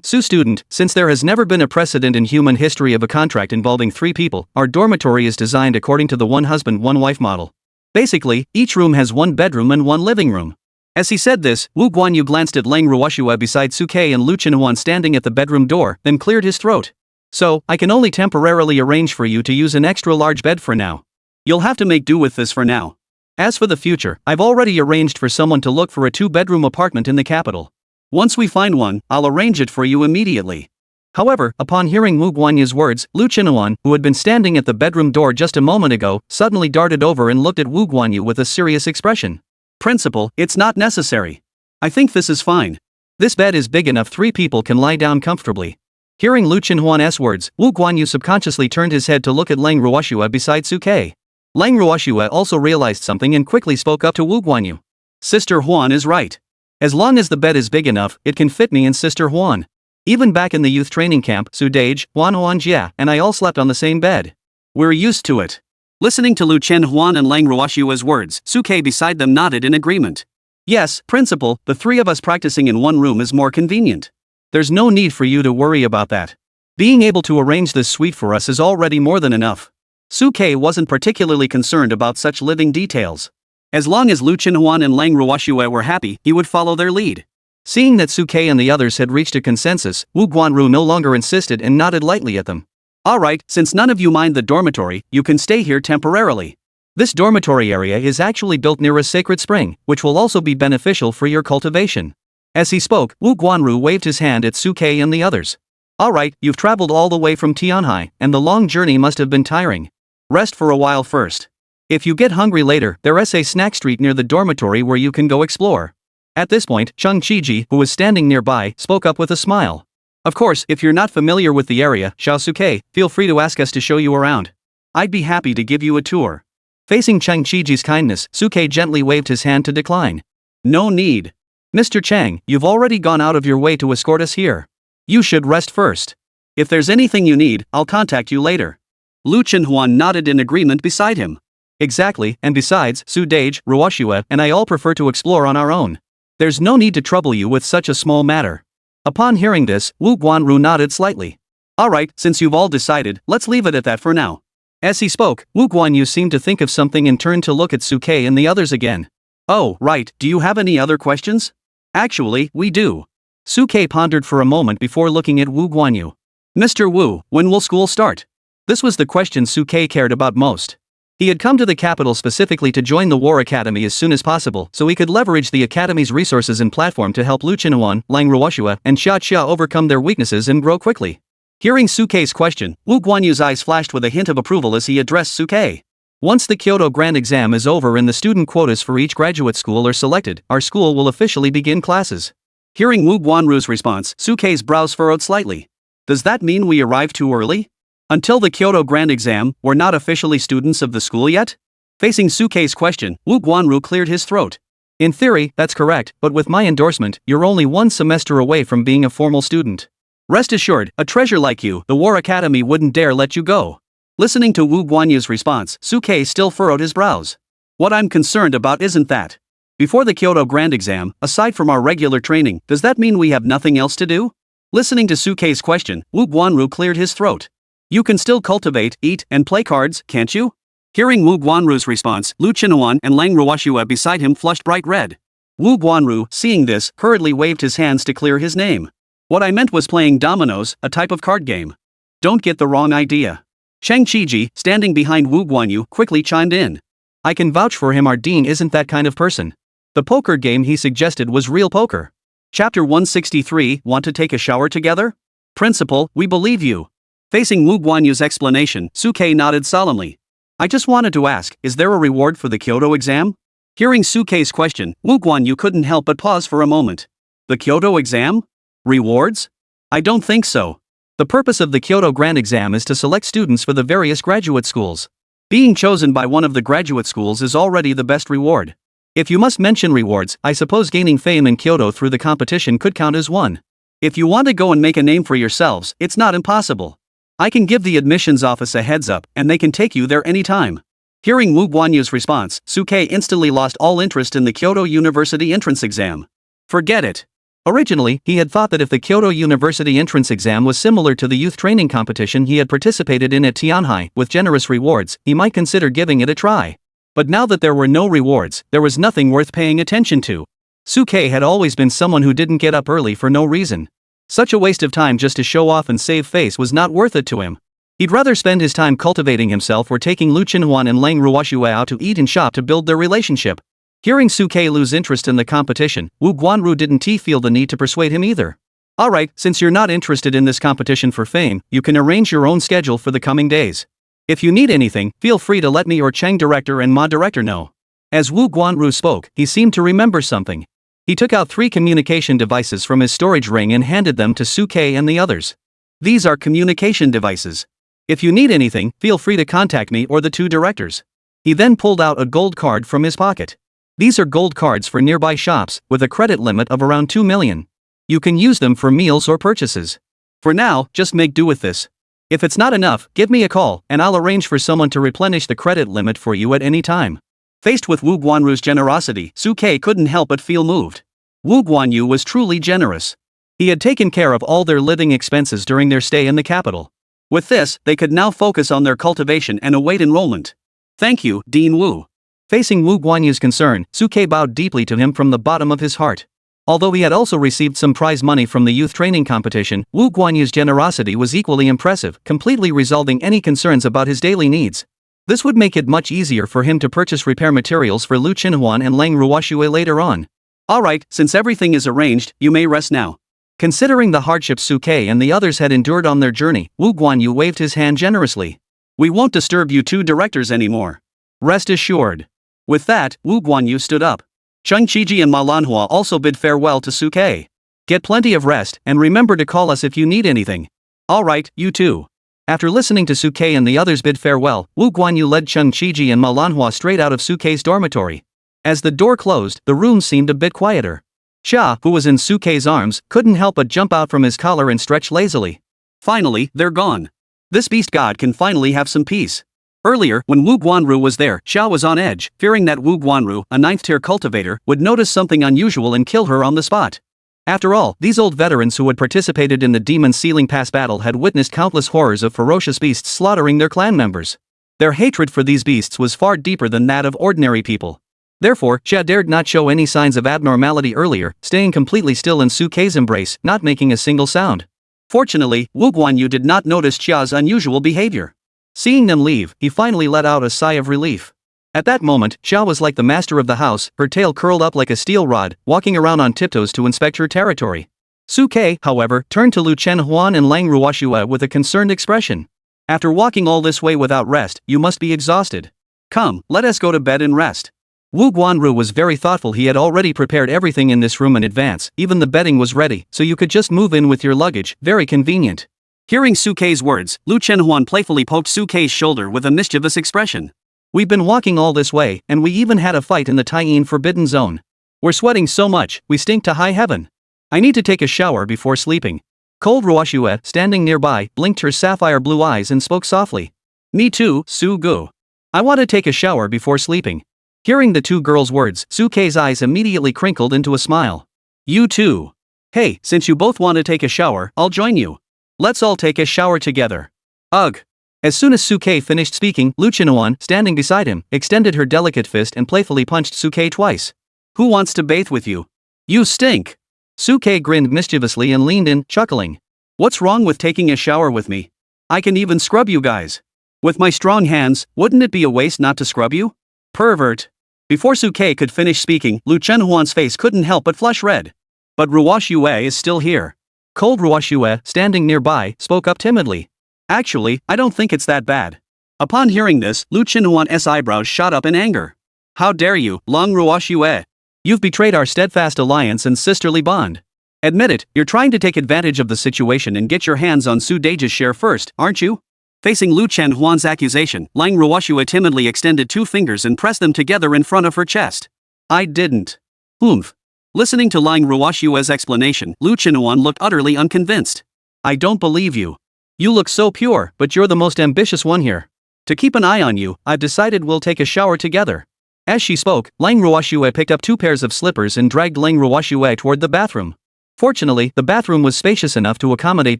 Su student, since there has never been a precedent in human history of a contract involving 3 people, our dormitory is designed according to the one husband, one wife model. Basically, each room has 1 bedroom and 1 living room. As he said this, Wu Guanyu glanced at Lang Ruoshua beside Suke and Lu Chenhuan standing at the bedroom door, then cleared his throat. So, I can only temporarily arrange for you to use an extra large bed for now. You'll have to make do with this for now. As for the future, I've already arranged for someone to look for a 2-bedroom apartment in the capital. Once we find one, I'll arrange it for you immediately. However, upon hearing Wu Guanyu's words, Lu Chenhuan, who had been standing at the bedroom door just a moment ago, suddenly darted over and looked at Wu Guanyu with a serious expression. Principal, it's not necessary. I think this is fine. This bed is big enough 3 people can lie down comfortably. Hearing Lu Chenhuan's words, Wu Guanyu subconsciously turned his head to look at Lang Ruoshua beside Suke. Lang Ruoshua also realized something and quickly spoke up to Wu Guanyu. Sister Huan is right. As long as the bed is big enough, it can fit me and Sister Huan. Even back in the youth training camp, Su Dage, Huan Huanjia, and I all slept on the same bed. We're used to it. Listening to Lu Chenhuan and Lang Ruoshua's words, Suke beside them nodded in agreement. Yes, Principal, the 3 of us practicing in one room is more convenient. There's no need for you to worry about that. Being able to arrange this suite for us is already more than enough. Suke wasn't particularly concerned about such living details. As long as Lu Chenhuan and Lang Ruoshua were happy, he would follow their lead. Seeing that Suke and the others had reached a consensus, Wu Guanru no longer insisted and nodded lightly at them. Alright, since none of you mind the dormitory, you can stay here temporarily. This dormitory area is actually built near a sacred spring, which will also be beneficial for your cultivation. As he spoke, Wu Guanru waved his hand at Suke and the others. Alright, you've traveled all the way from Tianhai, and the long journey must have been tiring. Rest for a while first. If you get hungry later, there's a snack street near the dormitory where you can go explore. At this point, Chung Chiji, who was standing nearby, spoke up with a smile. Of course, if you're not familiar with the area, Xiaosuke, feel free to ask us to show you around. I'd be happy to give you a tour. Facing Chung Chiji's kindness, Suke gently waved his hand to decline. No need. Mr. Chang, you've already gone out of your way to escort us here. You should rest first. If there's anything you need, I'll contact you later. Lu Chenhuan nodded in agreement beside him. Exactly, and besides, Su Dage, Ruoshua, and I all prefer to explore on our own. There's no need to trouble you with such a small matter. Upon hearing this, Wu Guanru nodded slightly. Alright, since you've all decided, let's leave it at that for now. As he spoke, Wu Guanyu seemed to think of something and turned to look at Suke and the others again. Oh, right, do you have any other questions? Actually, we do. Suke pondered for a moment before looking at Wu Guanyu. Mr. Wu, when will school start? This was the question Suke cared about most. He had come to the capital specifically to join the War Academy as soon as possible so he could leverage the Academy's resources and platform to help Lu Chenhuan, Lang Ruoshua, and Xia Xia overcome their weaknesses and grow quickly. Hearing Suke's question, Wu Guanyu's eyes flashed with a hint of approval as he addressed Suke. Once the Kyoto Grand Exam is over and the student quotas for each graduate school are selected, our school will officially begin classes. Hearing Wu Guanru's response, Suke's brows furrowed slightly. Does that mean we arrived too early? Until the Kyoto Grand Exam, we're not officially students of the school yet? Facing Suke's question, Wu Guanru cleared his throat. In theory, that's correct, but with my endorsement, you're only 1 semester away from being a formal student. Rest assured, a treasure like you, the War Academy wouldn't dare let you go. Listening to Wu Guanyu's response, Suke still furrowed his brows. What I'm concerned about isn't that. Before the Kyoto Grand Exam, aside from our regular training, does that mean we have nothing else to do? Listening to Suke's question, Wu Guanru cleared his throat. You can still cultivate, eat, and play cards, can't you? Hearing Wu Guanru's response, Lu Chenhuan and Lang Ruoshua beside him flushed bright red. Wu Guanru, seeing this, hurriedly waved his hands to clear his name. What I meant was playing dominoes, a type of card game. Don't get the wrong idea. Shang Chiji, standing behind Wu Guanyu, quickly chimed in. I can vouch for him, our dean isn't that kind of person. The poker game he suggested was real poker. Chapter 163, Want to take a shower together? Principal, we believe you. Facing Wu Guanyu's explanation, Suke nodded solemnly. I just wanted to ask, is there a reward for the Kyoto exam? Hearing Suke's question, Wu Guanyu couldn't help but pause for a moment. The Kyoto exam? Rewards? I don't think so. The purpose of the Kyoto Grand Exam is to select students for the various graduate schools. Being chosen by one of the graduate schools is already the best reward. If you must mention rewards, I suppose gaining fame in Kyoto through the competition could count as one. If you want to go and make a name for yourselves, it's not impossible. I can give the admissions office a heads up and they can take you there anytime. Hearing Wu Guanyu's response, Suke instantly lost all interest in the Kyoto University entrance exam. Forget it. Originally, he had thought that if the Kyoto University entrance exam was similar to the youth training competition he had participated in at Tianhai, with generous rewards, he might consider giving it a try. But now that there were no rewards, there was nothing worth paying attention to. Suke had always been someone who didn't get up early for no reason. Such a waste of time just to show off and save face was not worth it to him. He'd rather spend his time cultivating himself or taking Lu Chenhuan and Lang Ruoxue out to eat and shop to build their relationship. Hearing Suke lose interest in the competition, Wu Guanru didn't feel the need to persuade him either. Alright, since you're not interested in this competition for fame, you can arrange your own schedule for the coming days. If you need anything, feel free to let me or Cheng director and Ma director know. As Wu Guanru spoke, he seemed to remember something. He took out 3 communication devices from his storage ring and handed them to Suke and the others. These are communication devices. If you need anything, feel free to contact me or the 2 directors. He then pulled out a gold card from his pocket. These are gold cards for nearby shops, with a credit limit of around 2 million. You can use them for meals or purchases. For now, just make do with this. If it's not enough, give me a call, and I'll arrange for someone to replenish the credit limit for you at any time. Faced with Wu Guanru's generosity, Suke couldn't help but feel moved. Wu Guanyu was truly generous. He had taken care of all their living expenses during their stay in the capital. With this, they could now focus on their cultivation and await enrollment. Thank you, Dean Wu. Facing Wu Guanyu's concern, Suke bowed deeply to him from the bottom of his heart. Although he had also received some prize money from the youth training competition, Wu Guanyu's generosity was equally impressive, completely resolving any concerns about his daily needs. This would make it much easier for him to purchase repair materials for Lu Chenhuan and Lang Ruoxue later on. Alright, since everything is arranged, you may rest now. Considering the hardships Suke and the others had endured on their journey, Wu Guanyu waved his hand generously. We won't disturb you 2 directors anymore. Rest assured. With that, Wu Guanyu stood up. Cheng Qiji and Ma Lanhua also bid farewell to Suke. Get plenty of rest, and remember to call us if you need anything. Alright, you too. After listening to Suke and the others bid farewell, Wu Guanyu led Cheng Qiji and Ma Lanhua straight out of Suke's dormitory. As the door closed, the room seemed a bit quieter. Xia, who was in Suke's arms, couldn't help but jump out from his collar and stretch lazily. Finally, they're gone. This beast god can finally have some peace. Earlier, when Wu Guanru was there, Xia was on edge, fearing that Wu Guanru, a 9th-tier cultivator, would notice something unusual and kill her on the spot. After all, these old veterans who had participated in the Demon Sealing Pass battle had witnessed countless horrors of ferocious beasts slaughtering their clan members. Their hatred for these beasts was far deeper than that of ordinary people. Therefore, Xia dared not show any signs of abnormality earlier, staying completely still in Suke's embrace, not making a single sound. Fortunately, Wu Guanyu did not notice Xia's unusual behavior. Seeing them leave, he finally let out a sigh of relief. At that moment, Xia was like the master of the house, her tail curled up like a steel rod, walking around on tiptoes to inspect her territory. Suke, however, turned to Lu Chenhuan and Lang Ruoxue with a concerned expression. After walking all this way without rest, you must be exhausted. Come, let us go to bed and rest. Wu Guanru was very thoughtful. He had already prepared everything in this room in advance, even the bedding was ready, so you could just move in with your luggage, very convenient. Hearing Suke's words, Lu Chenhuan playfully poked Suke's shoulder with a mischievous expression. We've been walking all this way, and we even had a fight in the Taiyin Forbidden Zone. We're sweating so much, we stink to high heaven. I need to take a shower before sleeping. Cold Ruoxue, standing nearby, blinked her sapphire blue eyes and spoke softly. Me too, Su Gu. I want to take a shower before sleeping. Hearing the 2 girls' words, Suke's eyes immediately crinkled into a smile. You too. Hey, since you both want to take a shower, I'll join you. Let's all take a shower together. Ugh. As soon as Suke finished speaking, Lu Chenhuan, standing beside him, extended her delicate fist and playfully punched Suke twice. Who wants to bathe with you? You stink. Suke grinned mischievously and leaned in, chuckling. What's wrong with taking a shower with me? I can even scrub you guys. With my strong hands, wouldn't it be a waste not to scrub you? Pervert. Before Suke could finish speaking, Lu Chenhuan's face couldn't help but flush red. But Ruoxue is still here. Cold Ruoxue, standing nearby, spoke up timidly. Actually, I don't think it's that bad. Upon hearing this, Lu Chenhuan's eyebrows shot up in anger. How dare you, Lang Ruoxue? You've betrayed our steadfast alliance and sisterly bond. Admit it, you're trying to take advantage of the situation and get your hands on Su Deja's share first, aren't you? Facing Lu Chenhuan's accusation, Lang Ruoxue timidly extended 2 fingers and pressed them together in front of her chest. I didn't. Oomph. Listening to Lang Ruoxue's explanation, Lu Chenhuan looked utterly unconvinced. I don't believe you. You look so pure, but you're the most ambitious one here. To keep an eye on you, I've decided we'll take a shower together. As she spoke, Lang Ruoshue picked up 2 pairs of slippers and dragged Lang Ruoshue toward the bathroom. Fortunately, the bathroom was spacious enough to accommodate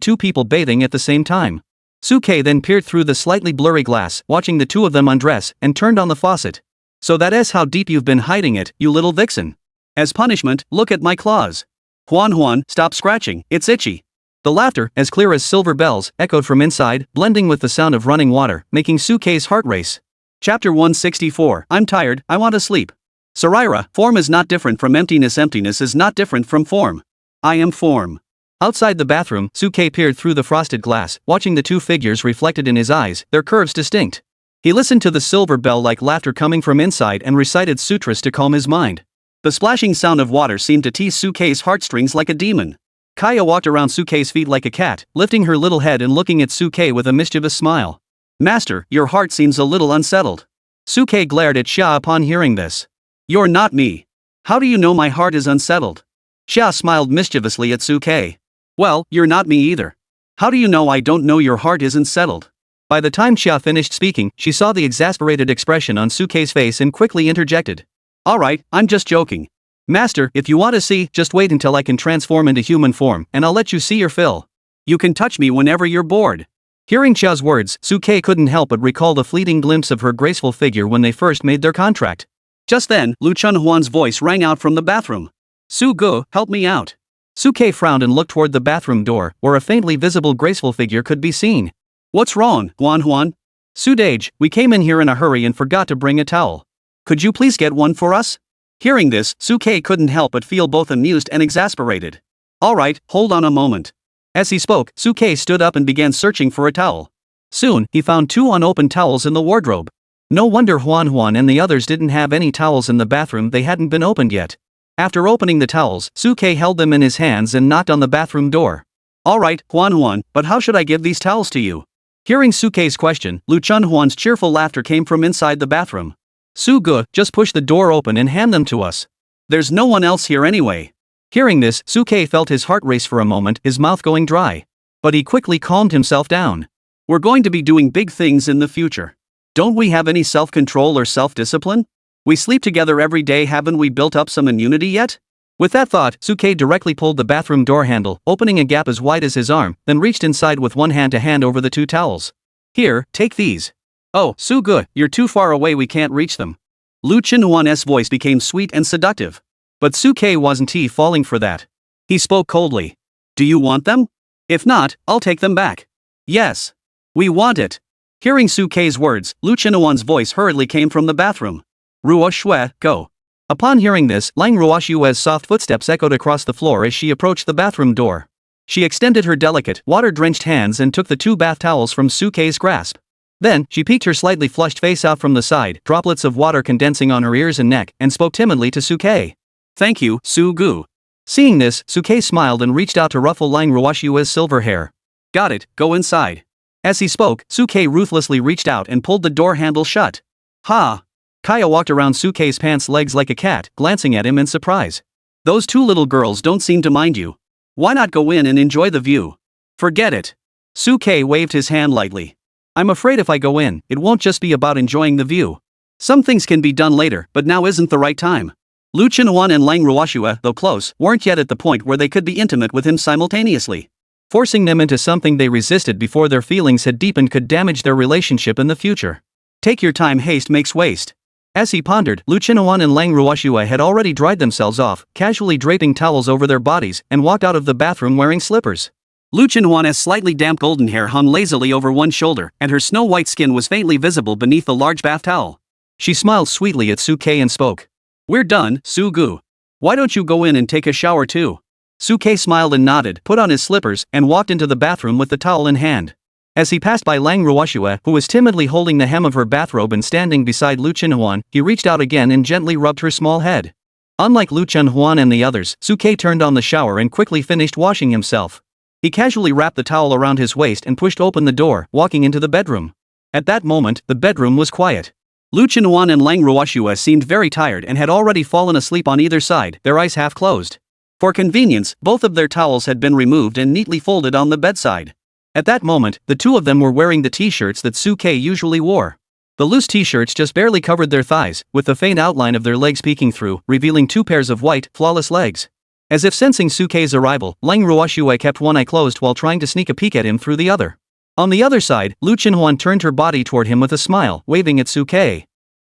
2 people bathing at the same time. Soo-K then peered through the slightly blurry glass, watching the 2 of them undress, and turned on the faucet. So that's how deep you've been hiding it, you little vixen. As punishment, look at my claws. Huan, stop scratching, it's itchy. The laughter, as clear as silver bells, echoed from inside, blending with the sound of running water, making Soo-K's heart race. Chapter 164, I'm tired, I want to sleep. Saraira, form is not different from emptiness. Emptiness is not different from form. I am form. Outside the bathroom, Soo-K peered through the frosted glass, watching the 2 figures reflected in his eyes, their curves distinct. He listened to the silver bell-like laughter coming from inside and recited sutras to calm his mind. The splashing sound of water seemed to tease Soo-K's heartstrings like a demon. Kaya walked around Soo-K's feet like a cat, lifting her little head and looking at Soo-K with a mischievous smile. Master, your heart seems a little unsettled. Soo-K glared at Xia upon hearing this. You're not me. How do you know my heart is unsettled? Xia smiled mischievously at Soo-K. Well, you're not me either. How do you know I don't know your heart isn't settled? By the time Xia finished speaking, she saw the exasperated expression on Soo-K's face and quickly interjected. Alright, I'm just joking. Master, if you want to see, just wait until I can transform into human form, and I'll let you see your fill. You can touch me whenever you're bored. Hearing Xia's words, Soo-K couldn't help but recall the fleeting glimpse of her graceful figure when they first made their contract. Just then, Lu Chunhuan's voice rang out from the bathroom. Su-Gu, help me out. Soo-K frowned and looked toward the bathroom door, where a faintly visible graceful figure could be seen. What's wrong, Huan? Su-Dage, we came in here in a hurry and forgot to bring a towel. Could you please get one for us? Hearing this, Soo-K couldn't help but feel both amused and exasperated. Alright, hold on a moment. As he spoke, Soo-K stood up and began searching for a towel. Soon, he found 2 unopened towels in the wardrobe. No wonder Huan and the others didn't have any towels in the bathroom, they hadn't been opened yet. After opening the towels, Soo-K held them in his hands and knocked on the bathroom door. Alright, Huan, but how should I give these towels to you? Hearing Soo-K's question, Lu Chunhuan's cheerful laughter came from inside the bathroom. Su-Gu, just push the door open and hand them to us. There's no one else here anyway. Hearing this, Soo-K felt his heart race for a moment, his mouth going dry. But he quickly calmed himself down. We're going to be doing big things in the future. Don't we have any self-control or self-discipline? We sleep together every day, haven't we built up some immunity yet? With that thought, Soo-K directly pulled the bathroom door handle, opening a gap as wide as his arm, then reached inside with one hand to hand over the 2 towels. Here, take these. Oh, Su-Gu, you're too far away, we can't reach them. Lu Chunhuan's voice became sweet and seductive. But Soo-K wasn't falling for that. He spoke coldly. Do you want them? If not, I'll take them back. Yes. We want it. Hearing Soo-K's words, Lu Chunhuan's voice hurriedly came from the bathroom. Ruoshue, go. Upon hearing this, Lang Ruoshue's soft footsteps echoed across the floor as she approached the bathroom door. She extended her delicate, water-drenched hands and took the 2 bath towels from Soo-K's grasp. Then, she peeked her slightly flushed face out from the side, droplets of water condensing on her ears and neck, and spoke timidly to Soo-K. Thank you, Su-Gu. Seeing this, Soo-K smiled and reached out to ruffle Lang Ruoshue's silver hair. Got it, go inside. As he spoke, Soo-K ruthlessly reached out and pulled the door handle shut. Ha! Kaya walked around Soo-K's pants legs like a cat, glancing at him in surprise. Those 2 little girls don't seem to mind you. Why not go in and enjoy the view? Forget it. Soo-K waved his hand lightly. I'm afraid if I go in, it won't just be about enjoying the view. Some things can be done later, but now isn't the right time. Lu Chunhuan and Lang Ruoshue, though close, weren't yet at the point where they could be intimate with him simultaneously. Forcing them into something they resisted before their feelings had deepened could damage their relationship in the future. Take your time, haste makes waste. As he pondered, Lu Chunhuan and Lang Ruoshue had already dried themselves off, casually draping towels over their bodies, and walked out of the bathroom wearing slippers. Lu Chunhuan's slightly damp golden hair hung lazily over one shoulder, and her snow-white skin was faintly visible beneath the large bath towel. She smiled sweetly at Soo-K and spoke. We're done, Su-Gu. Why don't you go in and take a shower too? Soo-K smiled and nodded, put on his slippers, and walked into the bathroom with the towel in hand. As he passed by Lang Ruoshue, who was timidly holding the hem of her bathrobe and standing beside Lu Chunhuan, he reached out again and gently rubbed her small head. Unlike Lu Chunhuan and the others, Soo-K turned on the shower and quickly finished washing himself. He casually wrapped the towel around his waist and pushed open the door, walking into the bedroom. At that moment, the bedroom was quiet. Lu Chunhuan and Lang Ruoshue seemed very tired and had already fallen asleep on either side, their eyes half closed. For convenience, both of their towels had been removed and neatly folded on the bedside. At that moment, the two of them were wearing the t-shirts that Suke usually wore. The loose t-shirts just barely covered their thighs, with the faint outline of their legs peeking through, revealing two pairs of white, flawless legs. As if sensing Suke's arrival, Lang Ruoxue kept one eye closed while trying to sneak a peek at him through the other. On the other side, Lu Chenhuan turned her body toward him with a smile, waving at Suke.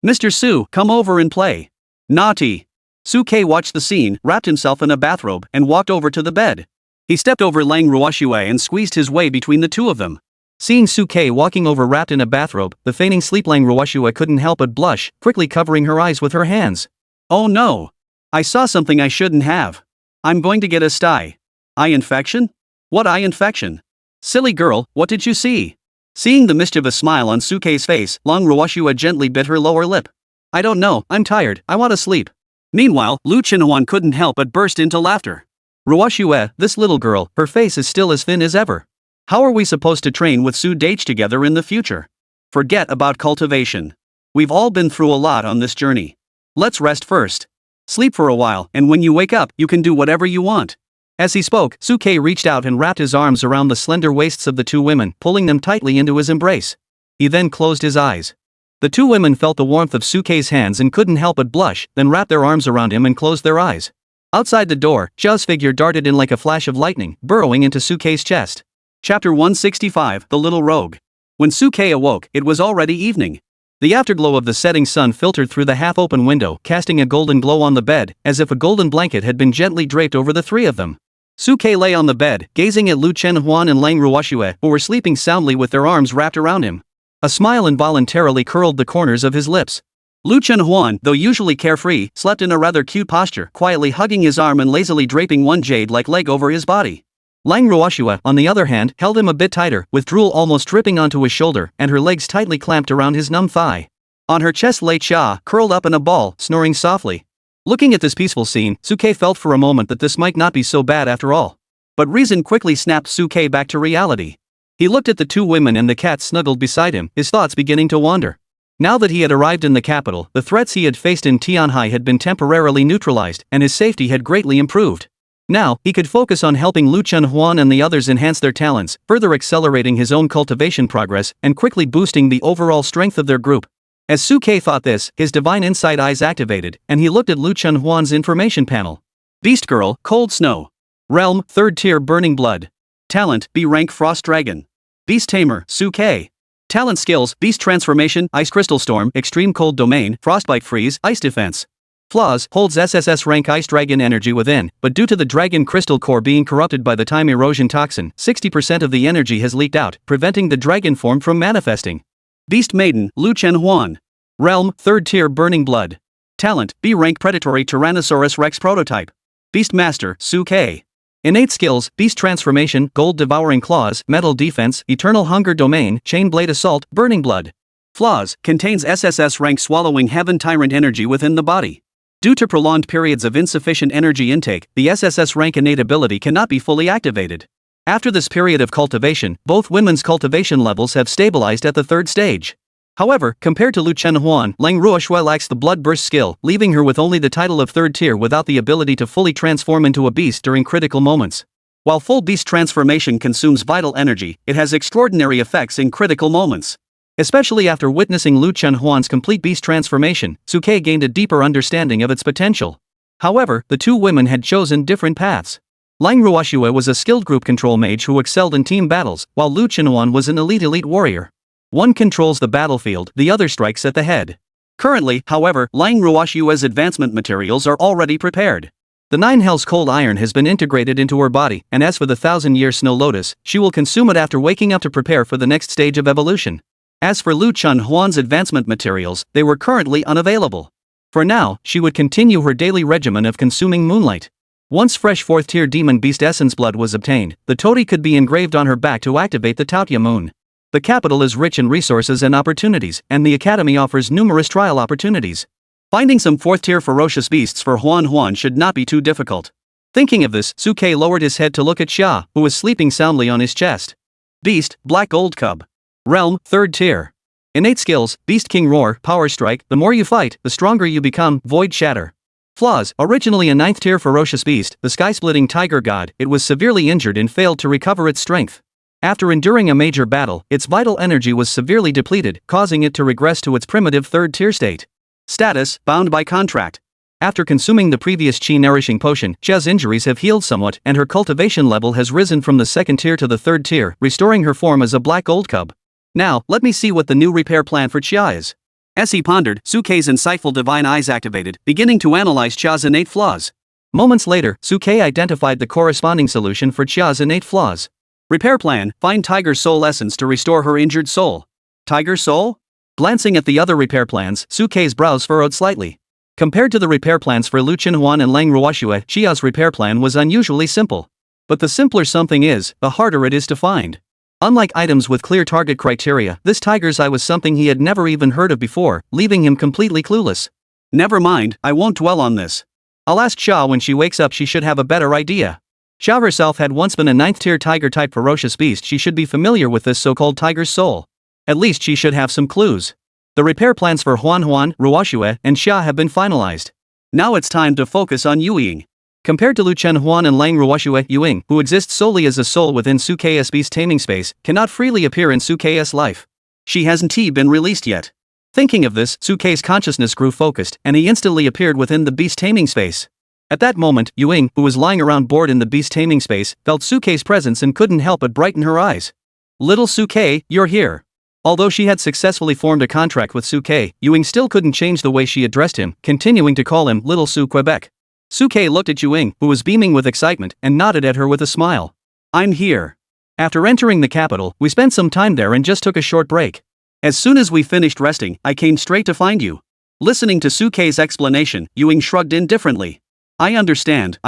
Mr. Su, come over and play. Naughty. Suke watched the scene, wrapped himself in a bathrobe, and walked over to the bed. He stepped over Lang Ruoxue and squeezed his way between the two of them. Seeing Suke walking over wrapped in a bathrobe, the feigning sleep Lang Ruoxue couldn't help but blush, quickly covering her eyes with her hands. Oh no! I saw something I shouldn't have. I'm going to get a sty. Eye infection? What eye infection? Silly girl, what did you see? Seeing the mischievous smile on Suke's face, Lang Ruoxue gently bit her lower lip. I don't know, I'm tired, I want to sleep. Meanwhile, Lu Chenhuan couldn't help but burst into laughter. Ruoxue, this little girl, her face is still as thin as ever. How are we supposed to train with Su Dage together in the future? Forget about cultivation. We've all been through a lot on this journey. Let's rest first. Sleep for a while, and when you wake up, you can do whatever you want. As he spoke, Suke reached out and wrapped his arms around the slender waists of the two women, pulling them tightly into his embrace. He then closed his eyes. The two women felt the warmth of Suke's hands and couldn't help but blush, then wrapped their arms around him and closed their eyes. Outside the door, Xiao's figure darted in like a flash of lightning, burrowing into Suke's chest. Chapter 165, The Little Rogue. When Suke awoke, it was already evening. The afterglow of the setting sun filtered through the half-open window, casting a golden glow on the bed, as if a golden blanket had been gently draped over the three of them. Suke lay on the bed, gazing at Lu Chenhuan and Lang Ruoxue, who were sleeping soundly with their arms wrapped around him. A smile involuntarily curled the corners of his lips. Lu Chenhuan, though usually carefree, slept in a rather cute posture, quietly hugging his arm and lazily draping one jade-like leg over his body. Lang Ruoxue, on the other hand, held him a bit tighter, with drool almost dripping onto his shoulder, and her legs tightly clamped around his numb thigh. On her chest lay Xia, curled up in a ball, snoring softly. Looking at this peaceful scene, Suke felt for a moment that this might not be so bad after all. But reason quickly snapped Suke back to reality. He looked at the two women and the cat snuggled beside him, his thoughts beginning to wander. Now that he had arrived in the capital, the threats he had faced in Tianhai had been temporarily neutralized, and his safety had greatly improved. Now, he could focus on helping Lu Chenhuan and the others enhance their talents, further accelerating his own cultivation progress, and quickly boosting the overall strength of their group. As Suke thought this, his divine insight eyes activated, and he looked at Lu Chenhuan's information panel. Beast Girl, Cold Snow. Realm, 3rd tier Burning Blood. Talent, B rank Frost Dragon. Beast Tamer, Suke. Talent skills, Beast Transformation, Ice Crystal Storm, Extreme Cold Domain, Frostbite Freeze, Ice Defense. Flaws, holds SSS-Rank Ice Dragon energy within, but due to the Dragon Crystal Core being corrupted by the Time Erosion Toxin, 60% of the energy has leaked out, preventing the dragon form from manifesting. Beast Maiden, Lu Chenhuan. Realm, 3rd tier Burning Blood. Talent, B rank Predatory Tyrannosaurus Rex Prototype. Beast Master, Suke. Innate skills, Beast Transformation, Gold Devouring Claws, Metal Defense, Eternal Hunger Domain, Chain Blade Assault, Burning Blood. Flaws, contains SSS rank Swallowing Heaven Tyrant energy within the body. Due to prolonged periods of insufficient energy intake, the SSS rank innate ability cannot be fully activated. After this period of cultivation, both women's cultivation levels have stabilized at the 3rd stage. However, compared to Lu Chenhuan, Lang Ruoxue lacks the Blood Burst skill, leaving her with only the title of 3rd tier without the ability to fully transform into a beast during critical moments. While full beast transformation consumes vital energy, it has extraordinary effects in critical moments. Especially after witnessing Lu Chenhuan's complete beast transformation, Suke gained a deeper understanding of its potential. However, the two women had chosen different paths. Lang Ruoxue was a skilled group control mage who excelled in team battles, while Lu Chenhuan was an elite warrior. One controls the battlefield, the other strikes at the head. Currently, however, Lang Ruoxue's advancement materials are already prepared. The 9 Hells Cold Iron has been integrated into her body, and as for the 1000-year Snow Lotus, she will consume it after waking up to prepare for the next stage of evolution. As for Lu Chenhuan's advancement materials, they were currently unavailable. For now, she would continue her daily regimen of consuming moonlight. Once fresh 4th tier Demon Beast Essence blood was obtained, the totem could be engraved on her back to activate the Taotia Moon. The capital is rich in resources and opportunities, and the academy offers numerous trial opportunities. Finding some 4th tier ferocious beasts for Huan should not be too difficult. Thinking of this, Suke lowered his head to look at Xia, who was sleeping soundly on his chest. Beast, Black Gold Cub. Realm, 3rd tier. Innate skills, Beast King Roar, Power Strike, the more you fight, the stronger you become, Void Shatter. Flaws, originally a 9th tier ferocious beast, the sky-splitting tiger god, it was severely injured and failed to recover its strength. After enduring a major battle, its vital energy was severely depleted, causing it to regress to its primitive third-tier state. Status, bound by contract. After consuming the previous chi-nourishing potion, Chia's injuries have healed somewhat and her cultivation level has risen from the second tier to the third tier, restoring her form as a black gold cub. Now, let me see what the new repair plan for Chia is. As he pondered, Suke's insightful divine eyes activated, beginning to analyze Chia's innate flaws. Moments later, Suke identified the corresponding solution for Chia's innate flaws. Repair plan, find Tiger Soul Essence to restore her injured soul. Tiger Soul? Glancing at the other repair plans, Suke's brows furrowed slightly. Compared to the repair plans for Lu Chenhuan and Lang Ruoxue, Chia's repair plan was unusually simple. But the simpler something is, the harder it is to find. Unlike items with clear target criteria, this tiger's eye was something he had never even heard of before, leaving him completely clueless. Never mind, I won't dwell on this. I'll ask Chia when she wakes up, she should have a better idea. Chia herself had once been a 9th-tier tiger-type ferocious beast, she should be familiar with this so-called tiger's soul. At least she should have some clues. The repair plans for Huan, Ruoxue, and Xia have been finalized. Now it's time to focus on Yuying. Compared to Lu Chenhuan and Lang Ruoxue, Yuying, who exists solely as a soul within Suke's beast taming space, cannot freely appear in Suke's life. She hasn't been released yet. Thinking of this, Suke's consciousness grew focused, and he instantly appeared within the beast taming space. At that moment, Yuying, who was lying around bored in the beast taming space, felt Suke's presence and couldn't help but brighten her eyes. Little Suke, you're here. Although she had successfully formed a contract with Suke, Yuying still couldn't change the way she addressed him, continuing to call him Little Su Quebec. Suke looked at Yuying, who was beaming with excitement, and nodded at her with a smile. I'm here. After entering the capital, we spent some time there and just took a short break. As soon as we finished resting, I came straight to find you. Listening to Suke's explanation, Yuying shrugged indifferently. I understand.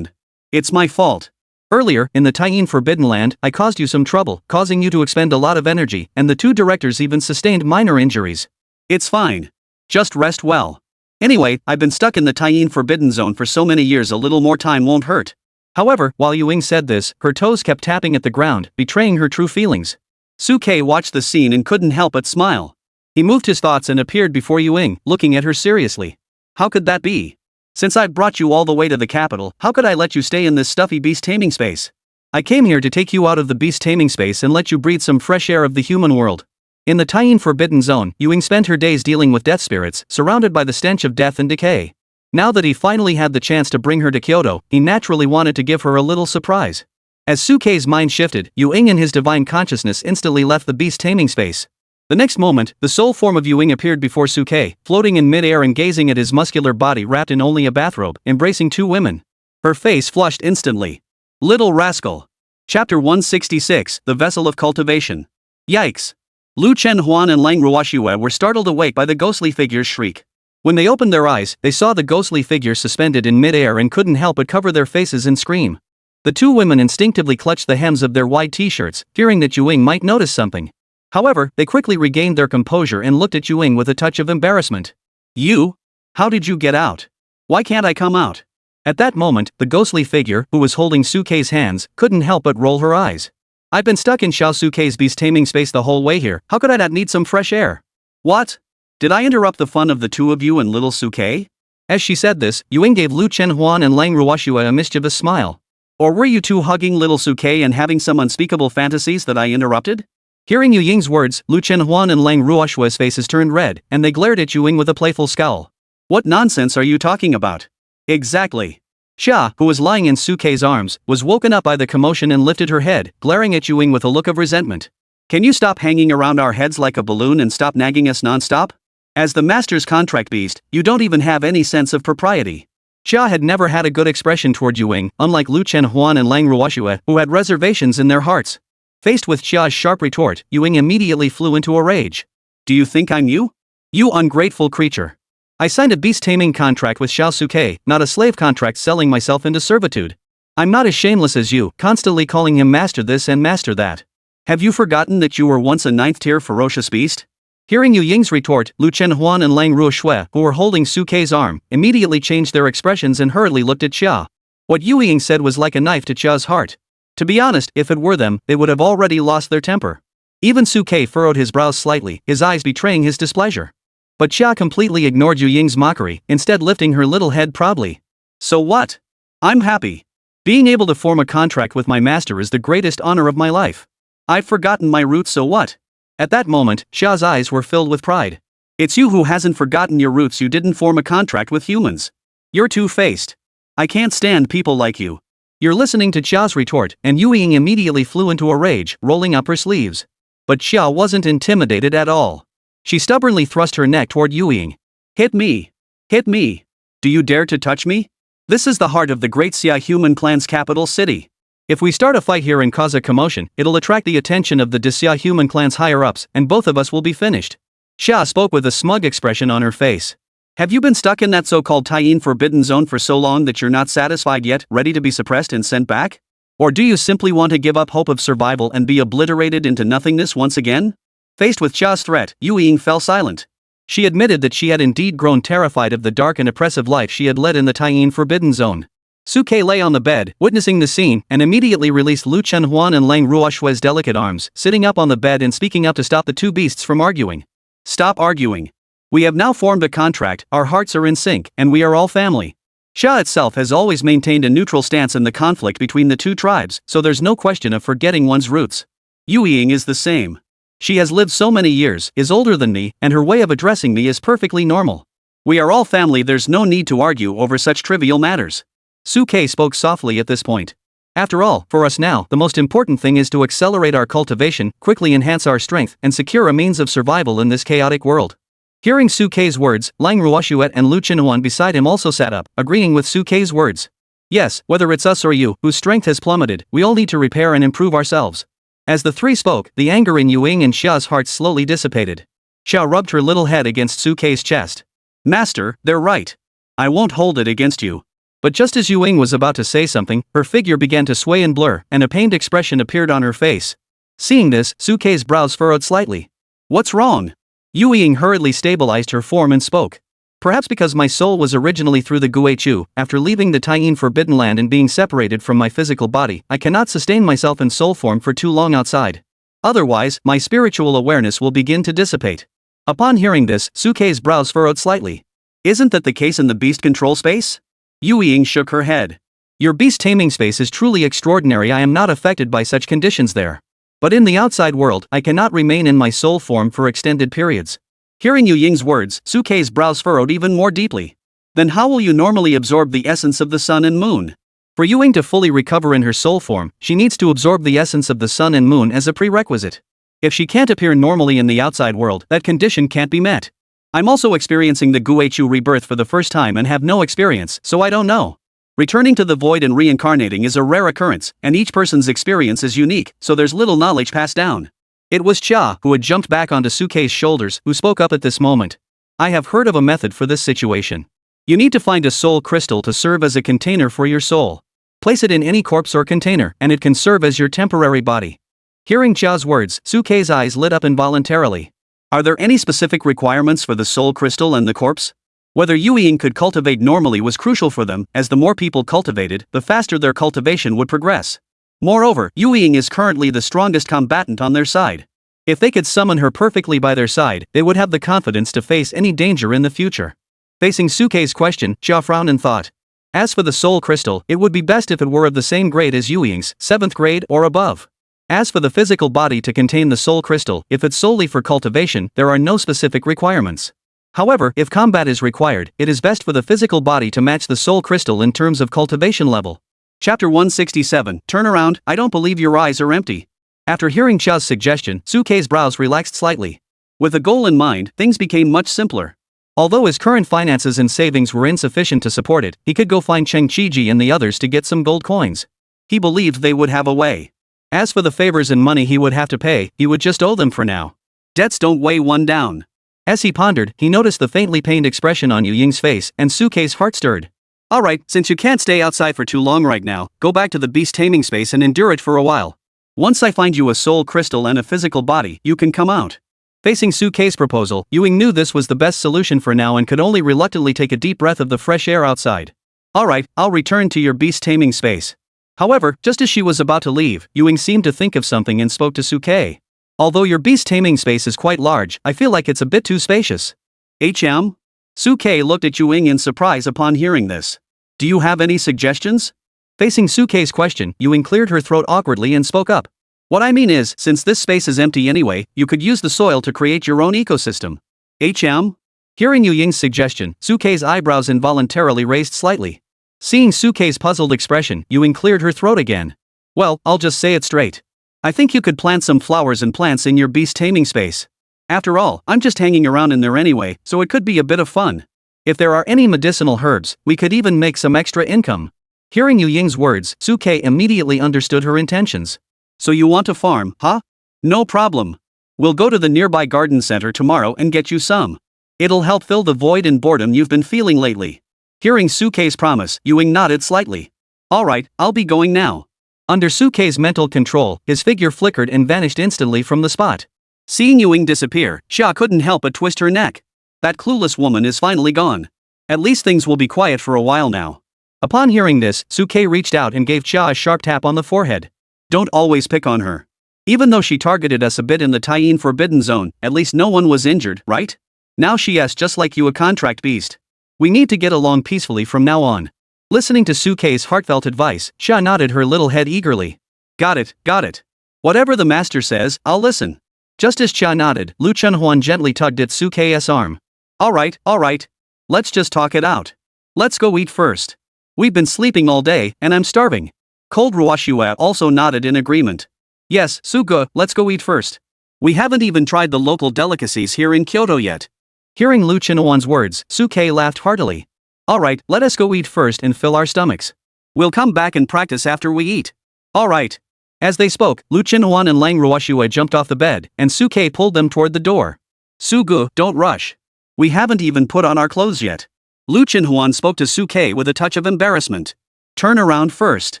It's my fault. Earlier, in the Taiyin Forbidden Land, I caused you some trouble, causing you to expend a lot of energy, and the two directors even sustained minor injuries. It's fine. Just rest well. Anyway, I've been stuck in the Taiyin Forbidden Zone for so many years, a little more time won't hurt. However, while Yuying said this, her toes kept tapping at the ground, betraying her true feelings. Suke watched the scene and couldn't help but smile. He moved his thoughts and appeared before Yuying, looking at her seriously. How could that be? Since I've brought you all the way to the capital, how could I let you stay in this stuffy beast taming space? I came here to take you out of the beast taming space and let you breathe some fresh air of the human world. In the Taiyin Forbidden Zone, Yuying spent her days dealing with death spirits, surrounded by the stench of death and decay. Now that he finally had the chance to bring her to Kyoto, he naturally wanted to give her a little surprise. As Suke's mind shifted, Yuying and his divine consciousness instantly left the beast taming space. The next moment, the soul form of Yuying appeared before Suke, floating in mid-air and gazing at his muscular body wrapped in only a bathrobe, embracing two women. Her face flushed instantly. Little rascal. Chapter 166, The Vessel of Cultivation. Yikes. Lu Chenhuan and Lang Ruoxue were startled awake by the ghostly figure's shriek. When they opened their eyes, they saw the ghostly figure suspended in mid-air and couldn't help but cover their faces and scream. The two women instinctively clutched the hems of their wide t-shirts, fearing that Yuying might notice something. However, they quickly regained their composure and looked at Yuying with a touch of embarrassment. You? How did you get out? Why can't I come out? At that moment, the ghostly figure, who was holding Suke's hands, couldn't help but roll her eyes. I've been stuck in Xiao Suke's beast taming space the whole way here, how could I not need some fresh air? What? Did I interrupt the fun of the two of you and little Suke? As she said this, Yuying gave Lu Chenhuan and Lang Ruoxue a mischievous smile. Or were you two hugging little Suke and having some unspeakable fantasies that I interrupted? Hearing Yuying's words, Lu Chenhuan and Lang Ruoxue's faces turned red, and they glared at Yuying with a playful scowl. What nonsense are you talking about? Exactly. Xia, who was lying in Suke's arms, was woken up by the commotion and lifted her head, glaring at Yuying with a look of resentment. Can you stop hanging around our heads like a balloon and stop nagging us non-stop? As the master's contract beast, you don't even have any sense of propriety. Xia had never had a good expression toward Yuying, unlike Lu Chenhuan and Lang Ruoxue, who had reservations in their hearts. Faced with Xia's sharp retort, Yuying immediately flew into a rage. Do you think I'm you? You ungrateful creature. I signed a beast taming contract with Xiao Suke, not a slave contract selling myself into servitude. I'm not as shameless as you, constantly calling him master this and master that. Have you forgotten that you were once a 9th-tier ferocious beast? Hearing Yuying's retort, Lu Chenhuan and Lang Ruoxue, who were holding Suke's arm, immediately changed their expressions and hurriedly looked at Xia. What Yuying said was like a knife to Xia's heart. To be honest, if it were them, they would have already lost their temper. Even Suke furrowed his brows slightly, his eyes betraying his displeasure. But Xia completely ignored Yuying's mockery, instead lifting her little head proudly. So what? I'm happy. Being able to form a contract with my master is the greatest honor of my life. I've forgotten my roots, so what? At that moment, Xia's eyes were filled with pride. It's you who hasn't forgotten your roots. You didn't form a contract with humans. You're two-faced. I can't stand people like you. You're listening to Xia's retort, and Yu Ying immediately flew into a rage, rolling up her sleeves. But Xia wasn't intimidated at all. She stubbornly thrust her neck toward Yu Ying. Hit me. Hit me. Do you dare to touch me? This is the heart of the great Xia human clan's capital city. If we start a fight here and cause a commotion, it'll attract the attention of the Xia human clan's higher-ups, and both of us will be finished. Xia spoke with a smug expression on her face. Have you been stuck in that so-called Taiyin forbidden zone for so long that you're not satisfied yet, ready to be suppressed and sent back? Or do you simply want to give up hope of survival and be obliterated into nothingness once again? Faced with Xia's threat, Yu Ying fell silent. She admitted that she had indeed grown terrified of the dark and oppressive life she had led in the Taiyin forbidden zone. Suke lay on the bed, witnessing the scene, and immediately released Lu Chenhuan and Lang Ruoshue's delicate arms, sitting up on the bed and speaking up to stop the two beasts from arguing. Stop arguing. We have now formed a contract, our hearts are in sync, and we are all family. Xia itself has always maintained a neutral stance in the conflict between the two tribes, so there's no question of forgetting one's roots. Yu Ying is the same. She has lived so many years, is older than me, and her way of addressing me is perfectly normal. We are all family, there's no need to argue over such trivial matters. Suke spoke softly at this point. After all, for us now, the most important thing is to accelerate our cultivation, quickly enhance our strength, and secure a means of survival in this chaotic world. Hearing Suke's words, Lang Ruoshuet and Lu Chenhuan beside him also sat up, agreeing with Suke's words. Yes, whether it's us or you, whose strength has plummeted, we all need to repair and improve ourselves. As the three spoke, the anger in Yu Ying and Xia's hearts slowly dissipated. Xia rubbed her little head against Suke's chest. Master, they're right. I won't hold it against you. But just as Yu Ying was about to say something, her figure began to sway and blur, and a pained expression appeared on her face. Seeing this, Suke's brows furrowed slightly. What's wrong? Yu Ying hurriedly stabilized her form and spoke. Perhaps because my soul was originally through the Guichu, after leaving the Taiyin Forbidden Land and being separated from my physical body, I cannot sustain myself in soul form for too long outside. Otherwise, my spiritual awareness will begin to dissipate. Upon hearing this, Suke's brows furrowed slightly. Isn't that the case in the beast control space? Yu Ying shook her head. Your beast taming space is truly extraordinary. I am not affected by such conditions there. But in the outside world, I cannot remain in my soul form for extended periods. Hearing Yu Ying's words, Suke's brows furrowed even more deeply. Then how will you normally absorb the essence of the sun and moon? For Yu Ying to fully recover in her soul form, she needs to absorb the essence of the sun and moon as a prerequisite. If she can't appear normally in the outside world, that condition can't be met. I'm also experiencing the Guichu rebirth for the first time and have no experience, so I don't know. Returning to the void and reincarnating is a rare occurrence, and each person's experience is unique, so there's little knowledge passed down. It was Xia, who had jumped back onto Suke's shoulders, who spoke up at this moment. I have heard of a method for this situation. You need to find a soul crystal to serve as a container for your soul. Place it in any corpse or container, and it can serve as your temporary body. Hearing Xia's words, Suke's eyes lit up involuntarily. Are there any specific requirements for the soul crystal and the corpse? Whether Yu Ying could cultivate normally was crucial for them, as the more people cultivated, the faster their cultivation would progress. Moreover, Yu Ying is currently the strongest combatant on their side. If they could summon her perfectly by their side, they would have the confidence to face any danger in the future. Facing Suke's question, Xia frowned and thought. As for the soul crystal, it would be best if it were of the same grade as Yu Ying's, 7th grade or above. As for the physical body to contain the soul crystal, if it's solely for cultivation, there are no specific requirements. However, if combat is required, it is best for the physical body to match the soul crystal in terms of cultivation level. Chapter 167, Turn Around, I don't believe your eyes are empty. After hearing Xia's suggestion, Suke's brows relaxed slightly. With a goal in mind, things became much simpler. Although his current finances and savings were insufficient to support it, he could go find Cheng Qiji and the others to get some gold coins. He believed they would have a way. As for the favors and money he would have to pay, he would just owe them for now. Debts don't weigh one down. As he pondered, he noticed the faintly pained expression on Yu Ying's face, and Suke's heart stirred. Alright, since you can't stay outside for too long right now, go back to the beast taming space and endure it for a while. Once I find you a soul crystal and a physical body, you can come out. Facing Suke's proposal, Yu Ying knew this was the best solution for now and could only reluctantly take a deep breath of the fresh air outside. Alright, I'll return to your beast taming space. However, just as she was about to leave, Yu Ying seemed to think of something and spoke to Suke. Although your beast taming space is quite large, I feel like it's a bit too spacious. Suke looked at Yu Ying in surprise upon hearing this. Do you have any suggestions? Facing Suke's question, Yu Ying cleared her throat awkwardly and spoke up. What I mean is, since this space is empty anyway, you could use the soil to create your own ecosystem. Hearing Yu Ying's suggestion, Sukei's eyebrows involuntarily raised slightly. Seeing Sukei's puzzled expression, Yu Ying cleared her throat again. Well, I'll just say it straight. I think you could plant some flowers and plants in your beast taming space. After all, I'm just hanging around in there anyway, so it could be a bit of fun. If there are any medicinal herbs, we could even make some extra income. Hearing Yu Ying's words, Sukei immediately understood her intentions. So you want to farm, huh? No problem. We'll go to the nearby garden center tomorrow and get you some. It'll help fill the void and boredom you've been feeling lately. Hearing Sukei's promise, Yu Ying nodded slightly. Alright, I'll be going now. Under Sukei's mental control, his figure flickered and vanished instantly from the spot. Seeing Yu Ying disappear, Xia couldn't help but twist her neck. That clueless woman is finally gone. At least things will be quiet for a while now. Upon hearing this, Sukei reached out and gave Xia a sharp tap on the forehead. Don't always pick on her. Even though she targeted us a bit in the Taiyin Forbidden Zone, at least no one was injured, right? Now she is just like you, a contract beast. We need to get along peacefully from now on. Listening to Sukei's heartfelt advice, Xia nodded her little head eagerly. Got it. Whatever the master says, I'll listen. Just as Xia nodded, Lu Chunhuan gently tugged at Sukei's arm. Alright. Let's just talk it out. Let's go eat first. We've been sleeping all day, and I'm starving. Cold Ruoshua also nodded in agreement. Yes, Suga, let's go eat first. We haven't even tried the local delicacies here in Kyoto yet. Hearing Lu Chunhuan's words, Sukei laughed heartily. Alright, let us go eat first and fill our stomachs. We'll come back and practice after we eat. Alright. As they spoke, Lu Chunhuan and Lang Ruoshua jumped off the bed, and Sukei pulled them toward the door. Sugu, don't rush. We haven't even put on our clothes yet. Lu Chunhuan spoke to Sukei with a touch of embarrassment. Turn around first.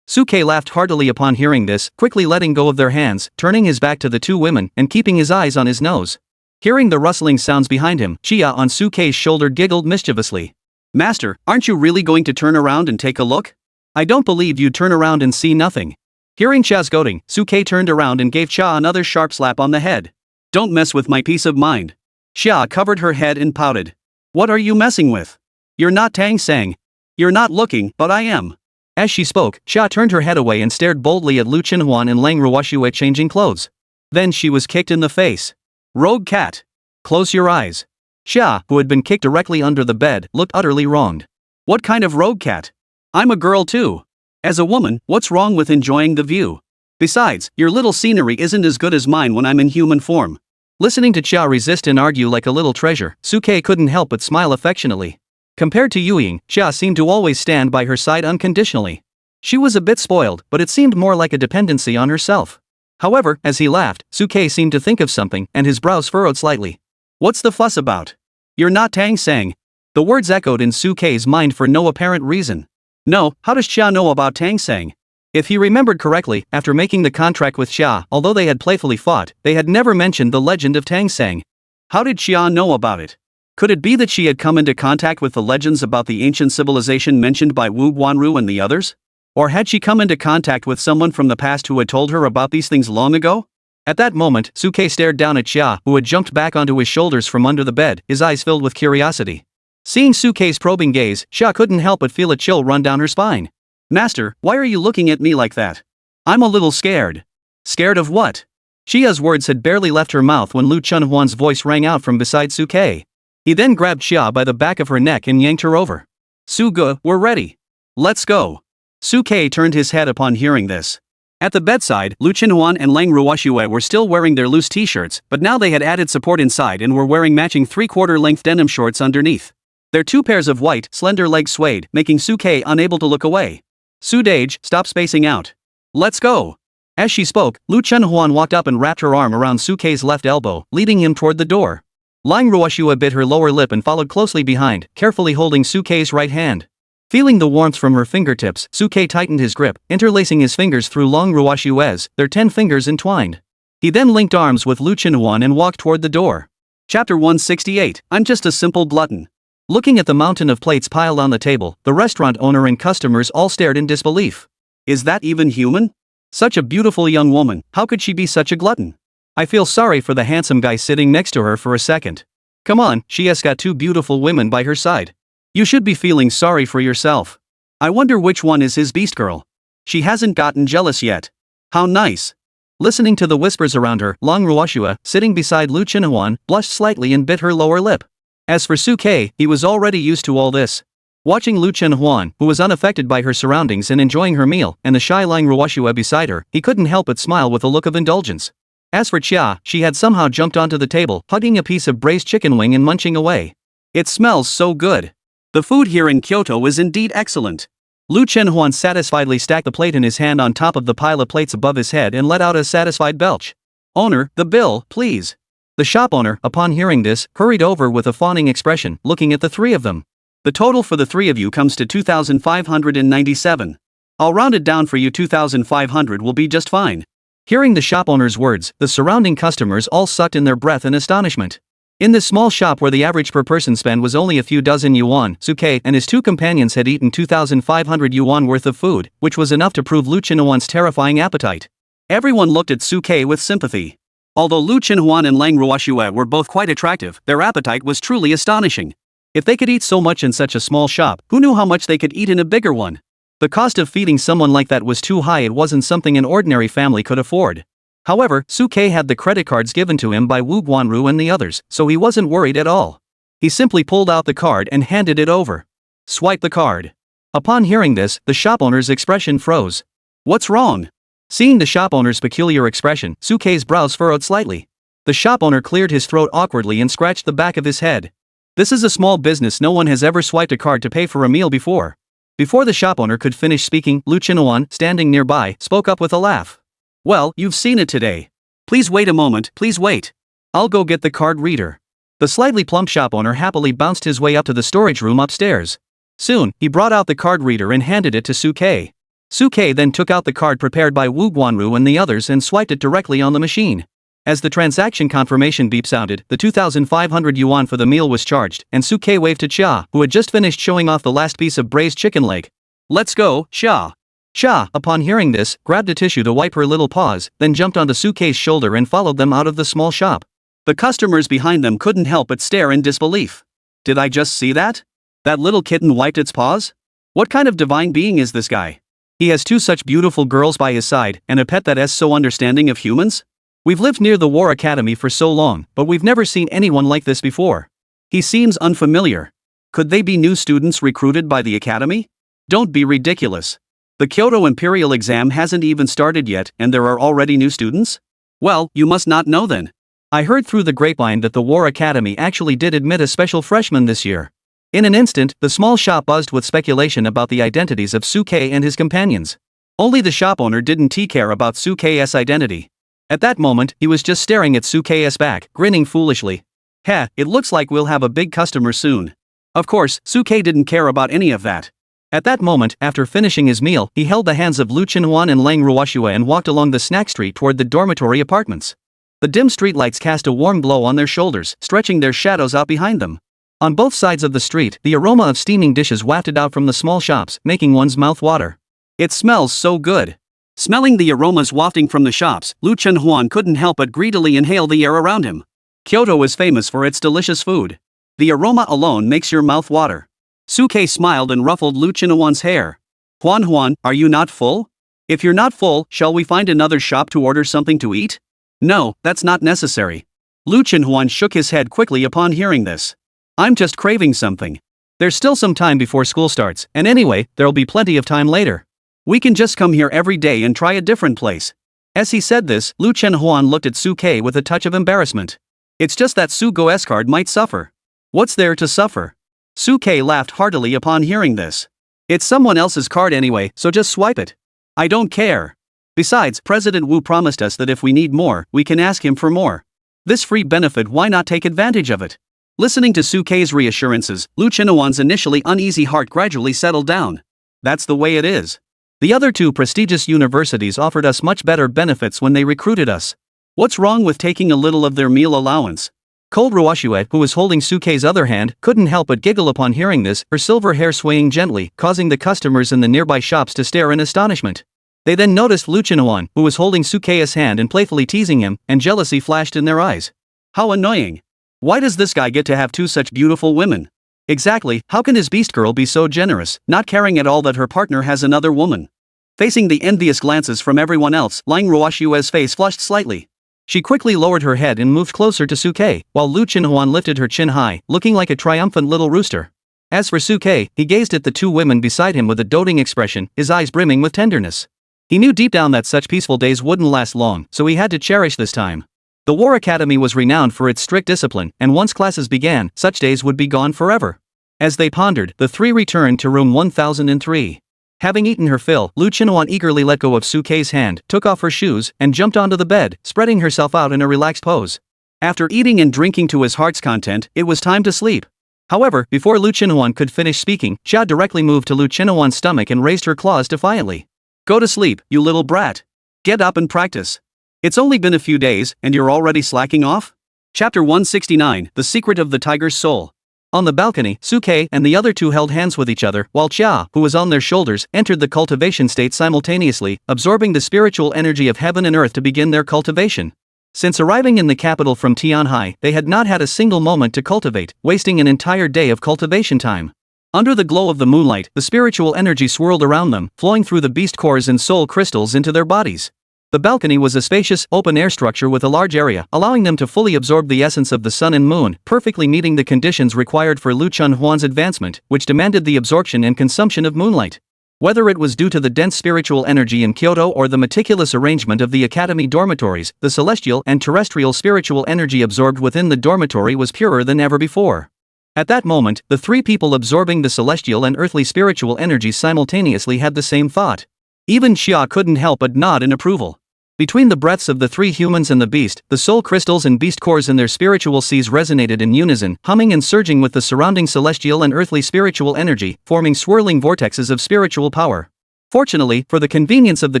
Sukei laughed heartily upon hearing this, quickly letting go of their hands, turning his back to the two women, and keeping his eyes on his nose. Hearing the rustling sounds behind him, Xia on Sukei's shoulder giggled mischievously. Master, aren't you really going to turn around and take a look? I don't believe you'd turn around and see nothing. Hearing Xia's goading, Sukei turned around and gave Xia another sharp slap on the head. Don't mess with my peace of mind. Xia covered her head and pouted. What are you messing with? You're not Tang Sang. You're not looking, but I am. As she spoke, Xia turned her head away and stared boldly at Lu Chunhuan and Lang Ruoshua changing clothes. Then she was kicked in the face. Rogue cat. Close your eyes. Xia, who had been kicked directly under the bed, looked utterly wronged. What kind of rogue cat? I'm a girl too. As a woman, what's wrong with enjoying the view? Besides, your little scenery isn't as good as mine when I'm in human form. Listening to Xia resist and argue like a little treasure, Sukei couldn't help but smile affectionately. Compared to Yu Ying, Xia seemed to always stand by her side unconditionally. She was a bit spoiled, but it seemed more like a dependency on herself. However, as he laughed, Sukei seemed to think of something, and his brows furrowed slightly. What's the fuss about? You're not Tang Sang. The words echoed in Sukei's mind for no apparent reason. No, how does Xia know about Tang Sang? If he remembered correctly, after making the contract with Xia, although they had playfully fought, they had never mentioned the legend of Tang Sang. How did Xia know about it? Could it be that she had come into contact with the legends about the ancient civilization mentioned by Wu Guanru and the others? Or had she come into contact with someone from the past who had told her about these things long ago? At that moment, Sukei stared down at Xia, who had jumped back onto his shoulders from under the bed, his eyes filled with curiosity. Seeing Sukei's probing gaze, Xia couldn't help but feel a chill run down her spine. Master, why are you looking at me like that? I'm a little scared. Scared of what? Xia's words had barely left her mouth when Lu Chunhuan's voice rang out from beside Sukei. He then grabbed Xia by the back of her neck and yanked her over. Suga, we're ready. Let's go. Sukei turned his head upon hearing this. At the bedside, Lu Chunhuan and Lang Ruoshua were still wearing their loose t-shirts, but now they had added support inside and were wearing matching 3/4 length denim shorts underneath. Their two pairs of white, slender legs swayed, making Sukei unable to look away. Sudage, stop spacing out. Let's go. As she spoke, Lu Chunhuan walked up and wrapped her arm around Sukei's left elbow, leading him toward the door. Lang Ruoshua bit her lower lip and followed closely behind, carefully holding Sukei's right hand. Feeling the warmth from her fingertips, Sukei tightened his grip, interlacing his fingers through Lang Ruoshua's, their 10 fingers entwined. He then linked arms with Lu Chunhuan and walked toward the door. Chapter 168, I'm just a simple glutton. Looking at the mountain of plates piled on the table, the restaurant owner and customers all stared in disbelief. Is that even human? Such a beautiful young woman, how could she be such a glutton? I feel sorry for the handsome guy sitting next to her for a second. Come on, she has got 2 beautiful women by her side. You should be feeling sorry for yourself. I wonder which one is his beast girl. She hasn't gotten jealous yet. How nice. Listening to the whispers around her, Long Ruoshua, sitting beside Lu Chenhuan, blushed slightly and bit her lower lip. As for Suke, he was already used to all this. Watching Lu Chenhuan, who was unaffected by her surroundings and enjoying her meal, and the shy Lang Ruoshua beside her, he couldn't help but smile with a look of indulgence. As for Chia, she had somehow jumped onto the table, hugging a piece of braised chicken wing and munching away. It smells so good. The food here in Kyoto is indeed excellent. Lu Chenhuan satisfiedly stacked the plate in his hand on top of the pile of plates above his head and let out a satisfied belch. Owner, the bill, please. The shop owner, upon hearing this, hurried over with a fawning expression, looking at the three of them. The total for the three of you comes to 2,597. I'll round it down for you. 2,500 will be just fine. Hearing the shop owner's words, the surrounding customers all sucked in their breath in astonishment. In this small shop where the average per person spend was only a few dozen yuan, Suke and his two companions had eaten 2,500 yuan worth of food, which was enough to prove Lu Chenhuan's terrifying appetite. Everyone looked at Suke with sympathy. Although Lu Chenhuan and Lang Ruoshua were both quite attractive, their appetite was truly astonishing. If they could eat so much in such a small shop, who knew how much they could eat in a bigger one? The cost of feeding someone like that was too high. It wasn't something an ordinary family could afford. However, Suke had the credit cards given to him by Wu Guanru and the others, so he wasn't worried at all. He simply pulled out the card and handed it over. Swipe the card. Upon hearing this, the shop owner's expression froze. What's wrong? Seeing the shop owner's peculiar expression, Suke's brows furrowed slightly. The shop owner cleared his throat awkwardly and scratched the back of his head. This is a small business. No one has ever swiped a card to pay for a meal before. Before the shop owner could finish speaking, Lu Chenhuan, standing nearby, spoke up with a laugh. Well, you've seen it today. Please wait a moment, please wait. I'll go get the card reader. The slightly plump shop owner happily bounced his way up to the storage room upstairs. Soon, he brought out the card reader and handed it to Suke. Suke then took out the card prepared by Wu Guanru and the others and swiped it directly on the machine. As the transaction confirmation beep sounded, the 2,500 yuan for the meal was charged, and Suke waved to Chia, who had just finished showing off the last piece of braised chicken leg. Let's go, Chia. Chia, upon hearing this, grabbed a tissue to wipe her little paws, then jumped onto Suke's shoulder and followed them out of the small shop. The customers behind them couldn't help but stare in disbelief. Did I just see that? That little kitten wiped its paws? What kind of divine being is this guy? He has two such beautiful girls by his side, and a pet that is so understanding of humans? We've lived near the War Academy for so long, but we've never seen anyone like this before. He seems unfamiliar. Could they be new students recruited by the academy? Don't be ridiculous. The Kyoto Imperial exam hasn't even started yet, and there are already new students? Well, you must not know then. I heard through the grapevine that the War Academy actually did admit a special freshman this year. In an instant, the small shop buzzed with speculation about the identities of Suke and his companions. Only the shop owner didn't care about Suke's identity. At that moment, he was just staring at Suke's back, grinning foolishly. Heh, it looks like we'll have a big customer soon. Of course, Suke didn't care about any of that. At that moment, after finishing his meal, he held the hands of Lu Chenhuan and Lang Ruoshua and walked along the snack street toward the dormitory apartments. The dim streetlights cast a warm glow on their shoulders, stretching their shadows out behind them. On both sides of the street, the aroma of steaming dishes wafted out from the small shops, making one's mouth water. It smells so good. Smelling the aromas wafting from the shops, Lu Chenhuan couldn't help but greedily inhale the air around him. Kyoto is famous for its delicious food. The aroma alone makes your mouth water. Suke smiled and ruffled Lu Chenhuan's hair. Huan, are you not full? If you're not full, shall we find another shop to order something to eat? No, that's not necessary. Lu Chenhuan shook his head quickly upon hearing this. I'm just craving something. There's still some time before school starts, and anyway, there'll be plenty of time later. We can just come here every day and try a different place. As he said this, Lu Chenhuan looked at Suke with a touch of embarrassment. It's just that Sugo's card might suffer. What's there to suffer? Suke laughed heartily upon hearing this. It's someone else's card anyway, so just swipe it. I don't care. Besides, President Wu promised us that if we need more, we can ask him for more. This free benefit, why not take advantage of it? Listening to Suke's reassurances, Lu Chenhuan's initially uneasy heart gradually settled down. That's the way it is. The other two prestigious universities offered us much better benefits when they recruited us. What's wrong with taking a little of their meal allowance? Cold Ruoshua, who was holding Suke's other hand, couldn't help but giggle upon hearing this, her silver hair swaying gently, causing the customers in the nearby shops to stare in astonishment. They then noticed Lu Chenhuan, who was holding Suke's hand and playfully teasing him, and jealousy flashed in their eyes. How annoying. Why does this guy get to have two such beautiful women? Exactly, how can his beast girl be so generous, not caring at all that her partner has another woman? Facing the envious glances from everyone else, Lang Ruoshue's face flushed slightly. She quickly lowered her head and moved closer to Suke, while Lu Chinhuan lifted her chin high, looking like a triumphant little rooster. As for Suke, he gazed at the two women beside him with a doting expression, his eyes brimming with tenderness. He knew deep down that such peaceful days wouldn't last long, so he had to cherish this time. The War Academy was renowned for its strict discipline, and once classes began, such days would be gone forever. As they pondered, the three returned to room 1003. Having eaten her fill, Lu Chinhuan eagerly let go of Suke's hand, took off her shoes, and jumped onto the bed, spreading herself out in a relaxed pose. After eating and drinking to his heart's content, it was time to sleep. However, before Lu Chinhuan could finish speaking, Xia directly moved to Lu Chinhuan's stomach and raised her claws defiantly. Go to sleep, you little brat. Get up and practice. It's only been a few days, and you're already slacking off? Chapter 169, The Secret of the Tiger's Soul. On the balcony, Suke and the other two held hands with each other, while Xia, who was on their shoulders, entered the cultivation state simultaneously, absorbing the spiritual energy of heaven and earth to begin their cultivation. Since arriving in the capital from Tianhai, they had not had a single moment to cultivate, wasting an entire day of cultivation time. Under the glow of the moonlight, the spiritual energy swirled around them, flowing through the beast cores and soul crystals into their bodies. The balcony was a spacious, open-air structure with a large area, allowing them to fully absorb the essence of the sun and moon, perfectly meeting the conditions required for Lu Chinhuan's advancement, which demanded the absorption and consumption of moonlight. Whether it was due to the dense spiritual energy in Kyoto or the meticulous arrangement of the academy dormitories, the celestial and terrestrial spiritual energy absorbed within the dormitory was purer than ever before. At that moment, the three people absorbing the celestial and earthly spiritual energies simultaneously had the same thought. Even Xia couldn't help but nod in approval. Between the breaths of the three humans and the beast, the soul crystals and beast cores in their spiritual seas resonated in unison, humming and surging with the surrounding celestial and earthly spiritual energy, forming swirling vortexes of spiritual power. Fortunately, for the convenience of the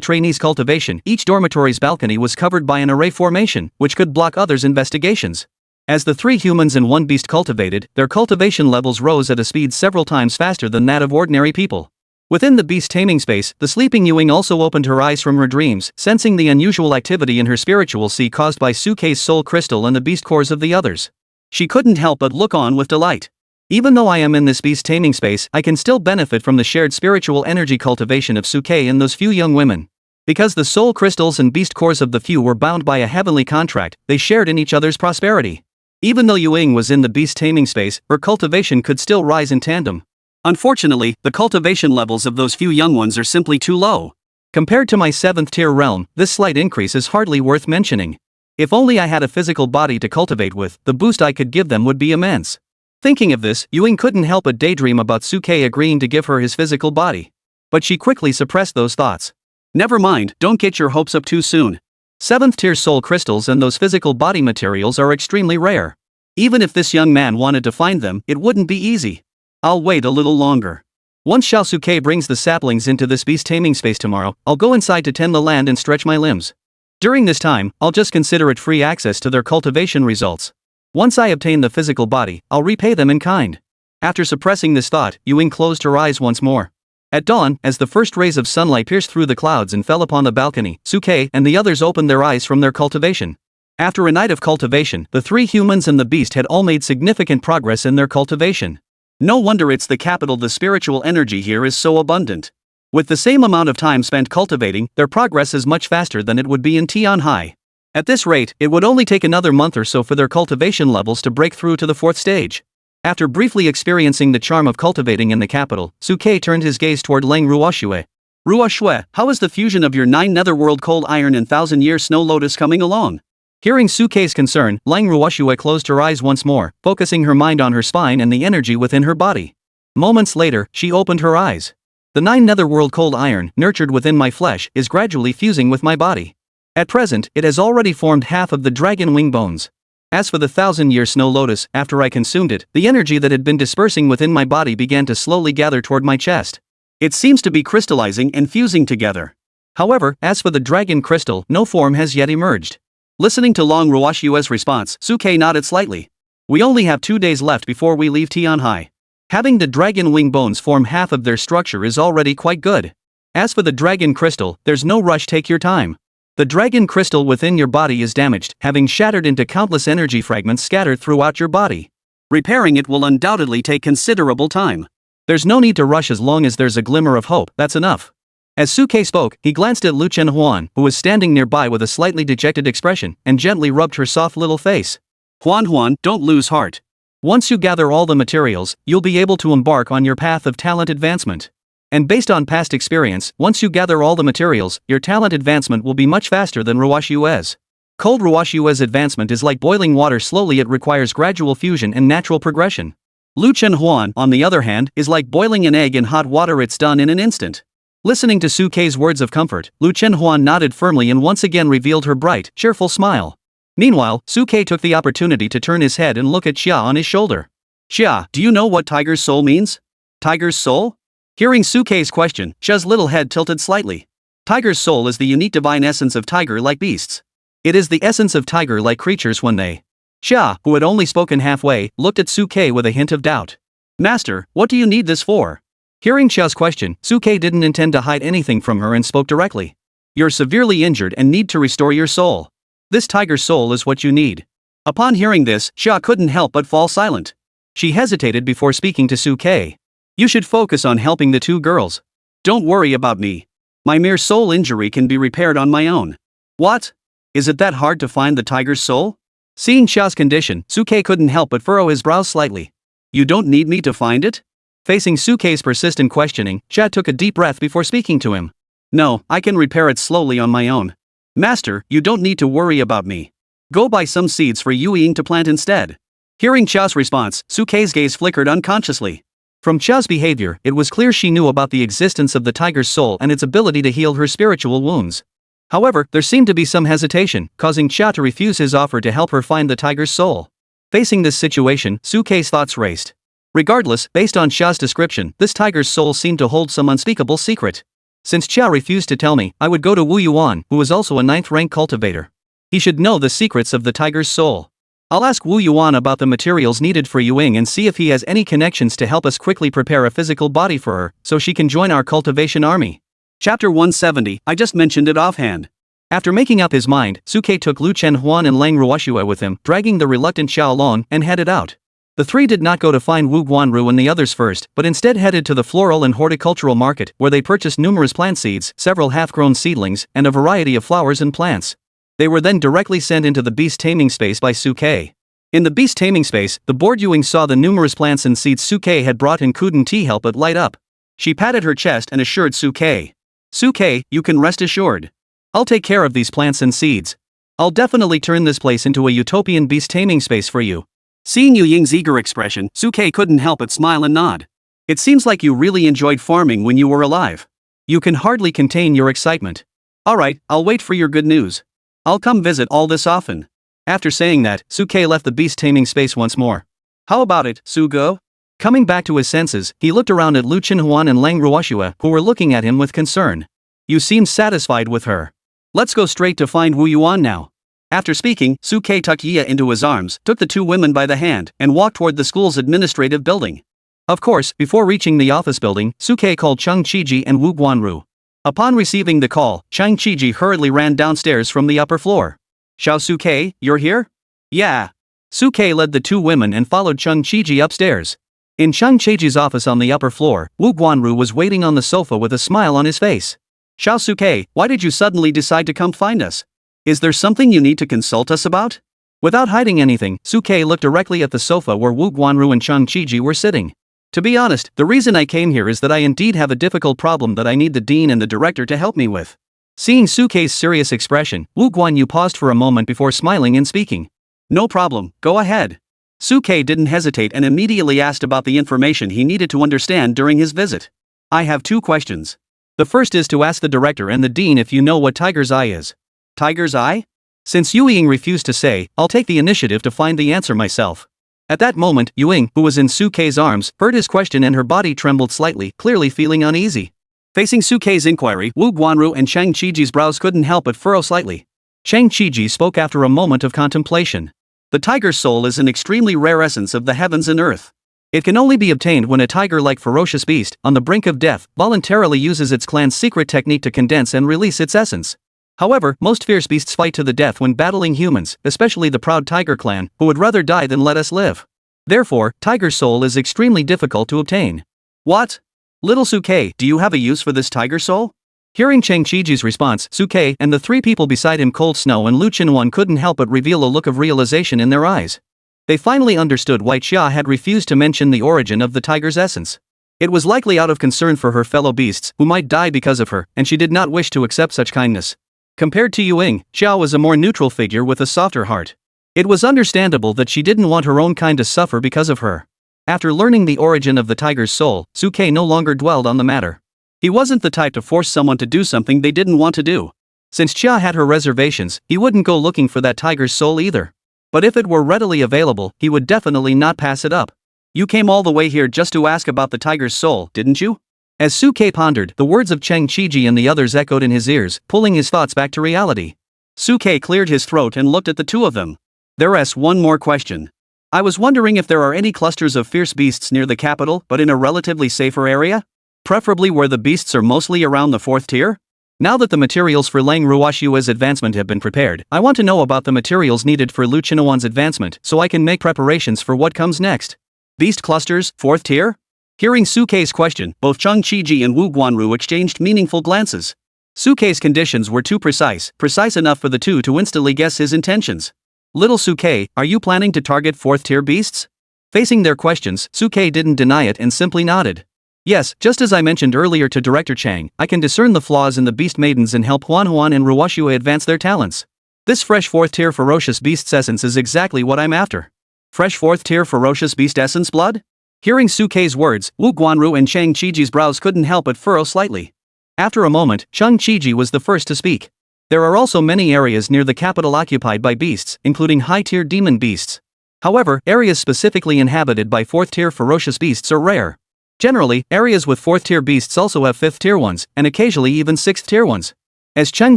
trainees' cultivation, each dormitory's balcony was covered by an array formation, which could block others' investigations. As the three humans and one beast cultivated, their cultivation levels rose at a speed several times faster than that of ordinary people. Within the beast taming space, the sleeping Yuing also opened her eyes from her dreams, sensing the unusual activity in her spiritual sea caused by Suke's soul crystal and the beast cores of the others. She couldn't help but look on with delight. Even though I am in this beast taming space, I can still benefit from the shared spiritual energy cultivation of Suke and those few young women. Because the soul crystals and beast cores of the few were bound by a heavenly contract, they shared in each other's prosperity. Even though Yuing was in the beast taming space, her cultivation could still rise in tandem. Unfortunately, the cultivation levels of those few young ones are simply too low. Compared to my 7th tier realm, this slight increase is hardly worth mentioning. If only I had a physical body to cultivate with, the boost I could give them would be immense. Thinking of this, Yuing couldn't help but daydream about Suke agreeing to give her his physical body. But she quickly suppressed those thoughts. Never mind, don't get your hopes up too soon. 7th tier soul crystals and those physical body materials are extremely rare. Even if this young man wanted to find them, it wouldn't be easy. I'll wait a little longer. Once Xiaosuke brings the saplings into this beast taming space tomorrow, I'll go inside to tend the land and stretch my limbs. During this time, I'll just consider it free access to their cultivation results. Once I obtain the physical body, I'll repay them in kind. After suppressing this thought, Yuing closed her eyes once more. At dawn, as the first rays of sunlight pierced through the clouds and fell upon the balcony, Suke and the others opened their eyes from their cultivation. After a night of cultivation, the three humans and the beast had all made significant progress in their cultivation. No wonder it's the capital. The spiritual energy here is so abundant. With the same amount of time spent cultivating, their progress is much faster than it would be in Tianhai. At this rate, it would only take another month or so for their cultivation levels to break through to the 4th stage. After briefly experiencing the charm of cultivating in the capital, Suke turned his gaze toward Lang Ruoshue. Ruoshue, how is the fusion of your 9 netherworld cold iron and 1,000-year snow lotus coming along? Hearing Suke's concern, Lang Ruoshue closed her eyes once more, focusing her mind on her spine and the energy within her body. Moments later, she opened her eyes. The 9 netherworld cold iron, nurtured within my flesh, is gradually fusing with my body. At present, it has already formed half of the dragon wing bones. As for the 1,000-year snow lotus, after I consumed it, the energy that had been dispersing within my body began to slowly gather toward my chest. It seems to be crystallizing and fusing together. However, as for the dragon crystal, no form has yet emerged. Listening to Lang Ruoshue's response, Suke nodded slightly. We only have 2 days left before we leave Tianhai. Having the dragon wing bones form half of their structure is already quite good. As for the dragon crystal, there's no rush. Take your time. The dragon crystal within your body is damaged, having shattered into countless energy fragments scattered throughout your body. Repairing it will undoubtedly take considerable time. There's no need to rush. As long as there's a glimmer of hope, that's enough. As Suke spoke, he glanced at Lu Chenhuan, who was standing nearby with a slightly dejected expression, and gently rubbed her soft little face. Huan, don't lose heart. Once you gather all the materials, you'll be able to embark on your path of talent advancement. And based on past experience, once you gather all the materials, your talent advancement will be much faster than Ruwashue's. Cold Ruwashue's advancement is like boiling water slowly, it requires gradual fusion and natural progression. Lu Chenhuan, on the other hand, is like boiling an egg in hot water, it's done in an instant. Listening to Suke's words of comfort, Lu Chenhuan nodded firmly and once again revealed her bright, cheerful smile. Meanwhile, Suke took the opportunity to turn his head and look at Xia on his shoulder. Xia, do you know what tiger's soul means? Tiger's soul? Hearing Suke's question, Xia's little head tilted slightly. Tiger's soul is the unique divine essence of tiger-like beasts. It is the essence of tiger-like creatures when they. Xia, who had only spoken halfway, looked at Suke with a hint of doubt. Master, what do you need this for? Hearing Xia's question, Suke didn't intend to hide anything from her and spoke directly. You're severely injured and need to restore your soul. This tiger's soul is what you need. Upon hearing this, Xia couldn't help but fall silent. She hesitated before speaking to Suke. You should focus on helping the two girls. Don't worry about me. My mere soul injury can be repaired on my own. What? Is it that hard to find the tiger's soul? Seeing Xia's condition, Suke couldn't help but furrow his brows slightly. You don't need me to find it? Facing Suke's persistent questioning, Xia took a deep breath before speaking to him. No, I can repair it slowly on my own. Master, you don't need to worry about me. Go buy some seeds for Yu Ying to plant instead. Hearing Xia's response, Suke's gaze flickered unconsciously. From Xia's behavior, it was clear she knew about the existence of the tiger's soul and its ability to heal her spiritual wounds. However, there seemed to be some hesitation, causing Xia to refuse his offer to help her find the tiger's soul. Facing this situation, Suke's thoughts raced. Regardless, based on Xia's description, this tiger's soul seemed to hold some unspeakable secret. Since Xia refused to tell me, I would go to Wu Yuan, who is also a 9th rank cultivator. He should know the secrets of the tiger's soul. I'll ask Wu Yuan about the materials needed for Yuing and see if he has any connections to help us quickly prepare a physical body for her, so she can join our cultivation army. Chapter 170, I just mentioned it offhand. After making up his mind, Suke took Lu Chenhuan and Lang Ruoshue with him, dragging the reluctant Xiao along, and headed out. The three did not go to find Wu Guanru and the others first, but instead headed to the floral and horticultural market, where they purchased numerous plant seeds, several half-grown seedlings, and a variety of flowers and plants. They were then directly sent into the beast taming space by Suke. In the beast taming space, the bored Yuing saw the numerous plants and seeds Suke had brought and couldn't help but light up. She patted her chest and assured Suke. Suke, you can rest assured. I'll take care of these plants and seeds. I'll definitely turn this place into a utopian beast taming space for you. Seeing Yu Ying's eager expression, Suke couldn't help but smile and nod. It seems like you really enjoyed farming when you were alive. You can hardly contain your excitement. Alright, I'll wait for your good news. I'll come visit all this often. After saying that, Suke left the beast taming space once more. How about it, Sugo? Coming back to his senses, he looked around at Lu Chenhuan and Lang Ruoshue, who were looking at him with concern. You seem satisfied with her. Let's go straight to find Wu Yuan now. After speaking, Suke tucked Yia into his arms, took the two women by the hand, and walked toward the school's administrative building. Of course, before reaching the office building, Suke called Cheng Qiji and Wu Guanru. Upon receiving the call, Cheng Qiji hurriedly ran downstairs from the upper floor. Xiao Suke, you're here? Yeah. Suke led the two women and followed Cheng Qiji upstairs. In Cheng Qiji's office on the upper floor, Wu Guanru was waiting on the sofa with a smile on his face. Xiao Suke, why did you suddenly decide to come find us? Is there something you need to consult us about? Without hiding anything, Suke looked directly at the sofa where Wu Guanru and Cheng Qiji were sitting. To be honest, the reason I came here is that I indeed have a difficult problem that I need the dean and the director to help me with. Seeing Suke's serious expression, Wu Guanyu paused for a moment before smiling and speaking. No problem, go ahead. Suke didn't hesitate and immediately asked about the information he needed to understand during his visit. I have two questions. The first is to ask the director and the dean if you know what Tiger's Eye is. Tiger's Eye? Since Yu Ying refused to say, I'll take the initiative to find the answer myself. At that moment, Yu Ying, who was in Suke's arms, heard his question and her body trembled slightly, clearly feeling uneasy. Facing Suke's inquiry, Wu Guanru and Cheng Qiji's brows couldn't help but furrow slightly. Cheng Qiji spoke after a moment of contemplation. The tiger's soul is an extremely rare essence of the heavens and earth. It can only be obtained when a tiger-like ferocious beast, on the brink of death, voluntarily uses its clan's secret technique to condense and release its essence. However, most fierce beasts fight to the death when battling humans, especially the proud tiger clan, who would rather die than let us live. Therefore, tiger's soul is extremely difficult to obtain. What? Little Suke, do you have a use for this tiger soul? Hearing Chang Chiji's response, Suke and the three people beside him, Cold Snow and Lu Chenhuan, couldn't help but reveal a look of realization in their eyes. They finally understood why Xia had refused to mention the origin of the tiger's essence. It was likely out of concern for her fellow beasts, who might die because of her, and she did not wish to accept such kindness. Compared to Yuing, Xia was a more neutral figure with a softer heart. It was understandable that she didn't want her own kind to suffer because of her. After learning the origin of the tiger's soul, Suke no longer dwelled on the matter. He wasn't the type to force someone to do something they didn't want to do. Since Xia had her reservations, he wouldn't go looking for that tiger's soul either. But if it were readily available, he would definitely not pass it up. You came all the way here just to ask about the tiger's soul, didn't you? As Suke pondered, the words of Chang Chiji and the others echoed in his ears, pulling his thoughts back to reality. Suke cleared his throat and looked at the two of them. There's one more question. I was wondering if there are any clusters of fierce beasts near the capital, but in a relatively safer area? Preferably where the beasts are mostly around the 4th tier? Now that the materials for Lang Ruoshua's advancement have been prepared, I want to know about the materials needed for Lu Chenhuan's advancement so I can make preparations for what comes next. Beast clusters, 4th tier? Hearing Suke's question, both Chang Chiji and Wu Guanru exchanged meaningful glances. Suke's conditions were too precise enough for the two to instantly guess his intentions. Little Suke, are you planning to target 4th tier beasts? Facing their questions, Suke didn't deny it and simply nodded. Yes, just as I mentioned earlier to Director Chang, I can discern the flaws in the beast maidens and help Huan and Ruoshua advance their talents. This fresh 4th tier ferocious beast's essence is exactly what I'm after. Fresh 4th tier ferocious beast essence blood? Hearing Suke's words, Wu Guanru and Chang Chiji's brows couldn't help but furrow slightly. After a moment, Chang Chiji was the first to speak. There are also many areas near the capital occupied by beasts, including high-tier demon beasts. However, areas specifically inhabited by 4th tier ferocious beasts are rare. Generally, areas with 4th tier beasts also have 5th tier ones, and occasionally even 6th tier ones. As Chang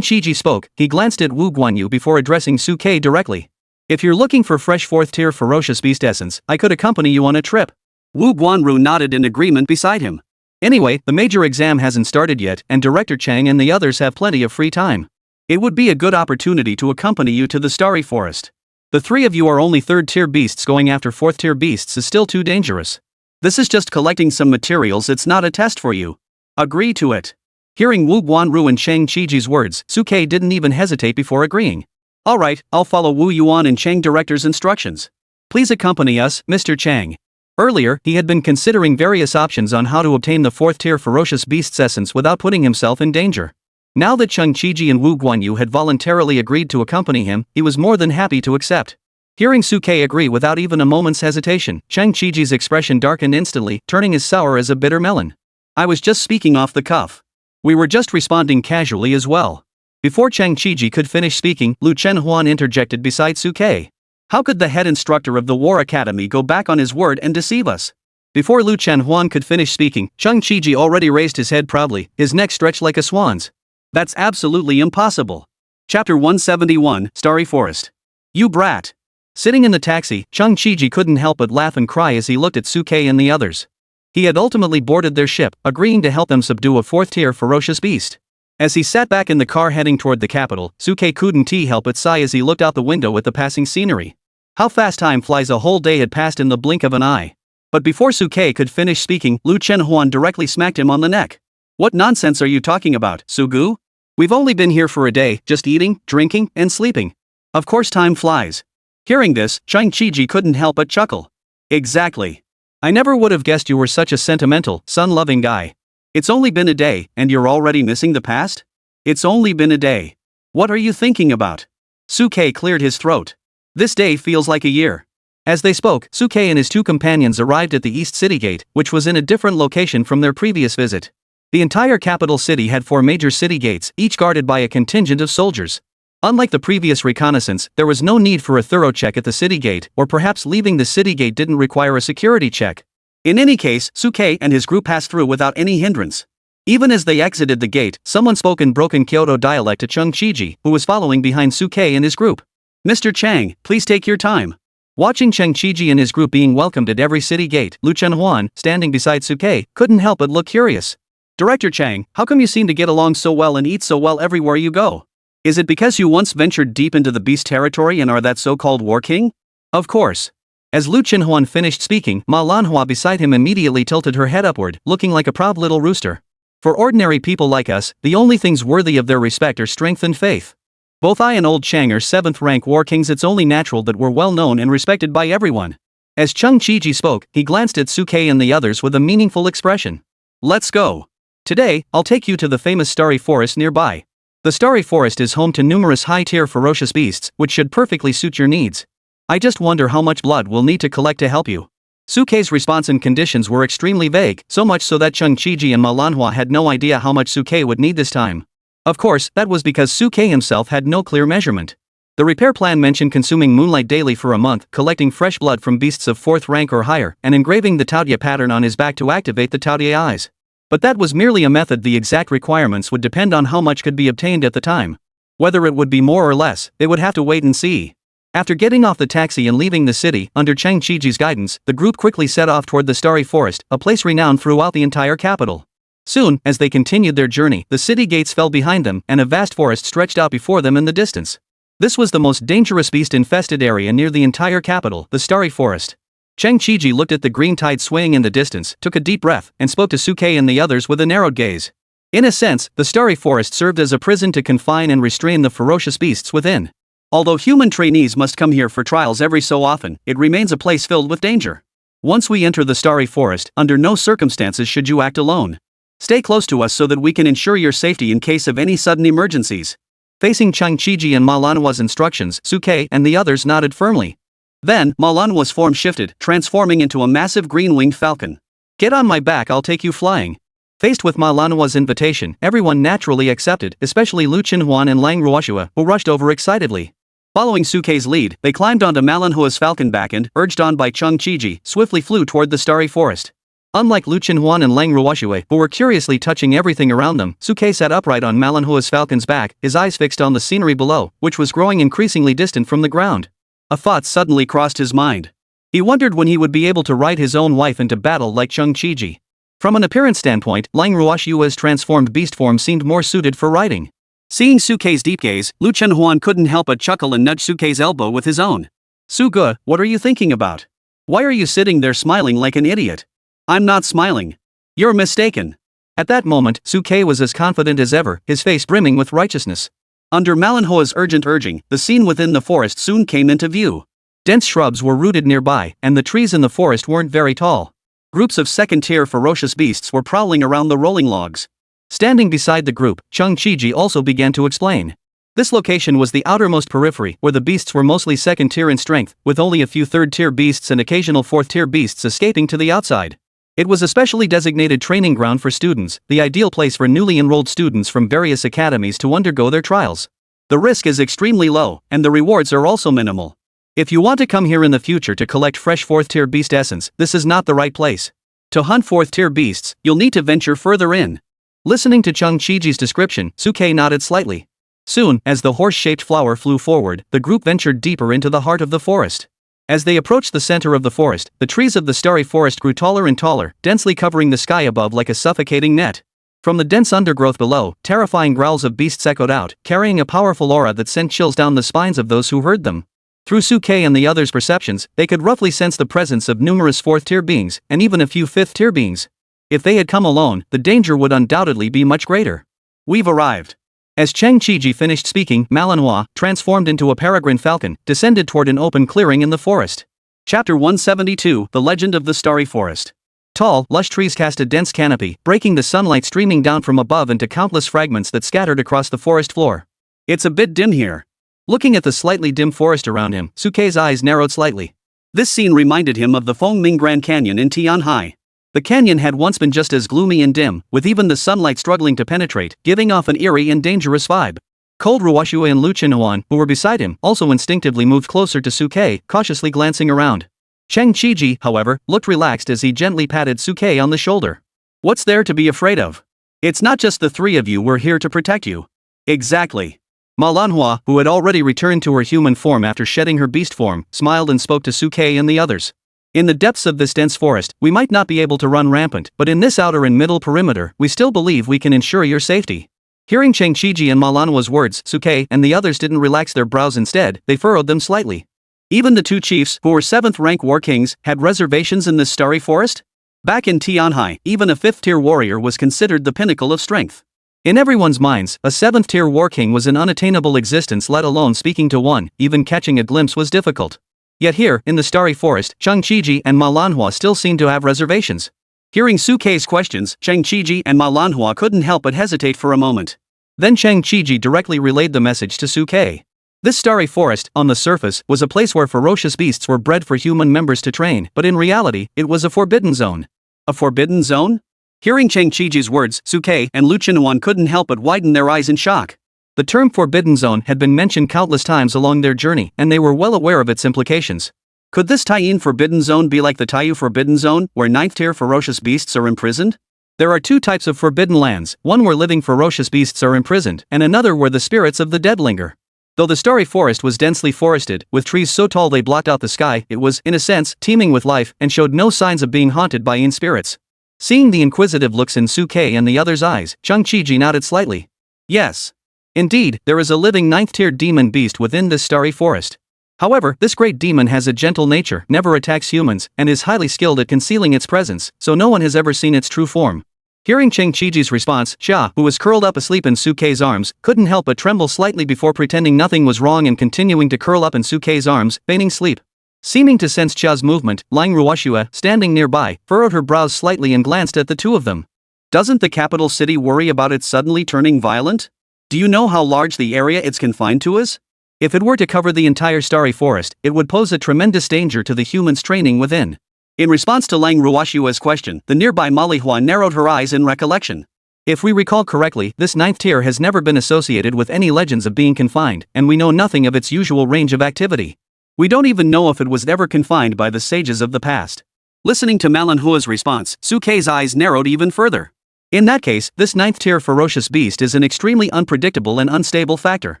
Chiji spoke, he glanced at Wu Guanyu before addressing Suke directly. If you're looking for fresh 4th tier ferocious beast essence, I could accompany you on a trip. Wu Guanru nodded in agreement beside him. Anyway, the major exam hasn't started yet, and Director Chang and the others have plenty of free time. It would be a good opportunity to accompany you to the Starry Forest. The three of you are only 3rd tier beasts. Going after 4th tier beasts is still too dangerous. This is just collecting some materials, it's not a test for you. Agree to it. Hearing Wu Guanru and Chang Chiji's words, Suke didn't even hesitate before agreeing. Alright, I'll follow Wu Yuan and Chang Director's instructions. Please accompany us, Mr. Chang. Earlier, he had been considering various options on how to obtain the 4th tier ferocious beast's essence without putting himself in danger. Now that Chang Chiji and Wu Guanyu had voluntarily agreed to accompany him, he was more than happy to accept. Hearing Suke agree without even a moment's hesitation, Chang Chiji's expression darkened instantly, turning as sour as a bitter melon. I was just speaking off the cuff. We were just responding casually as well. Before Chang Chiji could finish speaking, Lu Chenhuan interjected beside Suke. How could the head instructor of the War Academy go back on his word and deceive us? Before Lu Chenhuan could finish speaking, Chang Chiji already raised his head proudly, his neck stretched like a swan's. That's absolutely impossible. Chapter 171, Starry Forest. You brat. Sitting in the taxi, Chang Chiji couldn't help but laugh and cry as he looked at Suke and the others. He had ultimately boarded their ship, agreeing to help them subdue a 4th tier ferocious beast. As he sat back in the car heading toward the capital, Suke couldn't help but sigh as he looked out the window at the passing scenery. How fast time flies, a whole day had passed in the blink of an eye. But before Suke could finish speaking, Lu Chenhuan directly smacked him on the neck. What nonsense are you talking about, Sugu? We've only been here for a day, just eating, drinking, and sleeping. Of course time flies. Hearing this, Chang Chiji couldn't help but chuckle. Exactly. I never would have guessed you were such a sentimental, sun-loving guy. It's only been a day, and you're already missing the past? It's only been a day. What are you thinking about? Suke cleared his throat. This day feels like a year. As they spoke, Suke and his two companions arrived at the East City Gate, which was in a different location from their previous visit. The entire capital city had 4 major city gates, each guarded by a contingent of soldiers. Unlike the previous reconnaissance, there was no need for a thorough check at the city gate, or perhaps leaving the city gate didn't require a security check. In any case, Suke and his group passed through without any hindrance. Even as they exited the gate, someone spoke in broken Kyoto dialect to Chang Chiji, who was following behind Suke and his group. Mr. Chang, please take your time. Watching Chang Chiji and his group being welcomed at every city gate, Lu Chenhuan, standing beside Suke, couldn't help but look curious. Director Chang, how come you seem to get along so well and eat so well everywhere you go? Is it because you once ventured deep into the beast territory and are that so-called war king? Of course. As Lu Chenhuan finished speaking, Manhwa beside him immediately tilted her head upward, looking like a proud little rooster. For ordinary people like us, the only things worthy of their respect are strength and faith. Both I and old Chang are 7th rank war kings. It's only natural that we're well known and respected by everyone. As Chung Chi-ji spoke, he glanced at Suke and the others with a meaningful expression. Let's go. Today, I'll take you to the famous Starry Forest nearby. The Starry Forest is home to numerous high-tier ferocious beasts, which should perfectly suit your needs. I just wonder how much blood we'll need to collect to help you. Suke's response and conditions were extremely vague, so much so that Chung Chi-ji and Manhwa had no idea how much Suke would need this time. Of course, that was because Suke himself had no clear measurement. The repair plan mentioned consuming moonlight daily for a month, collecting fresh blood from beasts of 4th rank or higher, and engraving the Taotie pattern on his back to activate the Taotie eyes. But that was merely a method. The exact requirements would depend on how much could be obtained at the time. Whether it would be more or less, they would have to wait and see. After getting off the taxi and leaving the city, under Chang Chi-ji's guidance, the group quickly set off toward the Starry Forest, a place renowned throughout the entire capital. Soon, as they continued their journey, the city gates fell behind them, and a vast forest stretched out before them in the distance. This was the most dangerous beast-infested area near the entire capital, the Starry Forest. Chang Chi-ji looked at the green tide swaying in the distance, took a deep breath, and spoke to Suke and the others with a narrowed gaze. In a sense, the Starry Forest served as a prison to confine and restrain the ferocious beasts within. Although human trainees must come here for trials every so often, it remains a place filled with danger. Once we enter the Starry Forest, under no circumstances should you act alone. Stay close to us so that we can ensure your safety in case of any sudden emergencies. Facing Chung Chi-ji and Manhwa's instructions, Suke and the others nodded firmly. Then, Manhwa's form shifted, transforming into a massive green-winged falcon. Get on my back, I'll take you flying. Faced with Manhwa's invitation, everyone naturally accepted, especially Lu Chenhuan and Lang Ruoshua, who rushed over excitedly. Following Suke's lead, they climbed onto Manhwa's falcon back and, urged on by Chung Chi-ji, swiftly flew toward the Starry Forest. Unlike Lu Chenhuan and Lang Ruoshua, who were curiously touching everything around them, Suke sat upright on Manhwa's falcon's back, his eyes fixed on the scenery below, which was growing increasingly distant from the ground. A thought suddenly crossed his mind. He wondered when he would be able to ride his own wife into battle like Chung Chi-ji. From an appearance standpoint, Lang Ruoshua's transformed beast form seemed more suited for riding. Seeing Suke's deep gaze, Lu Chenhuan couldn't help but chuckle and nudge Suke's elbow with his own. Suge, what are you thinking about? Why are you sitting there smiling like an idiot? I'm not smiling. You're mistaken. At that moment, Suke was as confident as ever, his face brimming with righteousness. Under Manhwa's urgent urging, the scene within the forest soon came into view. Dense shrubs were rooted nearby, and the trees in the forest weren't very tall. Groups of second-tier ferocious beasts were prowling around the rolling logs. Standing beside the group, Chung Chi-ji also began to explain. This location was the outermost periphery, where the beasts were mostly second-tier in strength, with only a few third-tier beasts and occasional fourth-tier beasts escaping to the outside. It was a specially designated training ground for students, the ideal place for newly enrolled students from various academies to undergo their trials. The risk is extremely low, and the rewards are also minimal. If you want to come here in the future to collect fresh fourth-tier beast essence, this is not the right place. To hunt fourth-tier beasts, you'll need to venture further in. Listening to Chung Chi-ji's description, Suke nodded slightly. Soon, as the horse-shaped flower flew forward, the group ventured deeper into the heart of the forest. As they approached the center of the forest, the trees of the Starry Forest grew taller and taller, densely covering the sky above like a suffocating net. From the dense undergrowth below, terrifying growls of beasts echoed out, carrying a powerful aura that sent chills down the spines of those who heard them. Through Suke and the others' perceptions, they could roughly sense the presence of numerous fourth-tier beings, and even a few fifth-tier beings. If they had come alone, the danger would undoubtedly be much greater. We've arrived. As Chang Chi-ji finished speaking, Manhwa, transformed into a peregrine falcon, descended toward an open clearing in the forest. Chapter 172, The Legend of the Starry Forest. Tall, lush trees cast a dense canopy, breaking the sunlight streaming down from above into countless fragments that scattered across the forest floor. It's a bit dim here. Looking at the slightly dim forest around him, Suke's eyes narrowed slightly. This scene reminded him of the Fengming Grand Canyon in Tianhai. The canyon had once been just as gloomy and dim, with even the sunlight struggling to penetrate, giving off an eerie and dangerous vibe. Cold Ruoshua and Lu Chenhuan, who were beside him, also instinctively moved closer to Suke, cautiously glancing around. Chang Chi-ji, however, looked relaxed as he gently patted Suke on the shoulder. What's there to be afraid of? It's not just the three of you, we're here to protect you. Exactly. Manhwa, who had already returned to her human form after shedding her beast form, smiled and spoke to Suke and the others. In the depths of this dense forest, we might not be able to run rampant, but in this outer and middle perimeter, we still believe we can ensure your safety. Hearing Chang Chi-ji and Manhwa's words, Suke and the others didn't relax their brows. Instead, they furrowed them slightly. Even the two chiefs, who were 7th rank war kings, had reservations in this starry forest? Back in Tianhai, even a 5th-tier warrior was considered the pinnacle of strength. In everyone's minds, a 7th-tier war king was an unattainable existence, let alone speaking to one. Even catching a glimpse was difficult. Yet here, in the Starry Forest, Chang Qiji and Ma Lanhua still seemed to have reservations. Hearing Su Kei's questions, Chang Qiji and Ma Lanhua couldn't help but hesitate for a moment. Then Chang Qiji directly relayed the message to Su Kei. This Starry Forest, on the surface, was a place where ferocious beasts were bred for human members to train, but in reality, it was a forbidden zone. A forbidden zone? Hearing Chang Qiji's words, Su Kei and Lu Chenhuan couldn't help but widen their eyes in shock. The term forbidden zone had been mentioned countless times along their journey, and they were well aware of its implications. Could this Taiyin forbidden zone be like the Taiyu forbidden zone, where 9th-tier ferocious beasts are imprisoned? There are two types of forbidden lands, one where living ferocious beasts are imprisoned, and another where the spirits of the dead linger. Though the Starry Forest was densely forested, with trees so tall they blocked out the sky, it was, in a sense, teeming with life, and showed no signs of being haunted by in spirits. Seeing the inquisitive looks in Su Kei and the others' eyes, Chang Qiji nodded slightly. Yes. Indeed, there is a living 9th-tier demon beast within this Starry Forest. However, this great demon has a gentle nature, never attacks humans, and is highly skilled at concealing its presence, so no one has ever seen its true form. Hearing Chang Qiji's response, Xia, who was curled up asleep in Su Kei's arms, couldn't help but tremble slightly before pretending nothing was wrong and continuing to curl up in Su Kei's arms, feigning sleep. Seeming to sense Xia's movement, Lang Ruoxue, standing nearby, furrowed her brows slightly and glanced at the two of them. Doesn't the capital city worry about it suddenly turning violent? Do you know how large the area it's confined to is? If it were to cover the entire Starry Forest, it would pose a tremendous danger to the humans training within. In response to Lang Ruoxue's question, the nearby Malihua narrowed her eyes in recollection. If we recall correctly, this 9th tier has never been associated with any legends of being confined, and we know nothing of its usual range of activity. We don't even know if it was ever confined by the sages of the past. Listening to Malanhua's response, Su Kei's eyes narrowed even further. In that case, this 9th tier ferocious beast is an extremely unpredictable and unstable factor.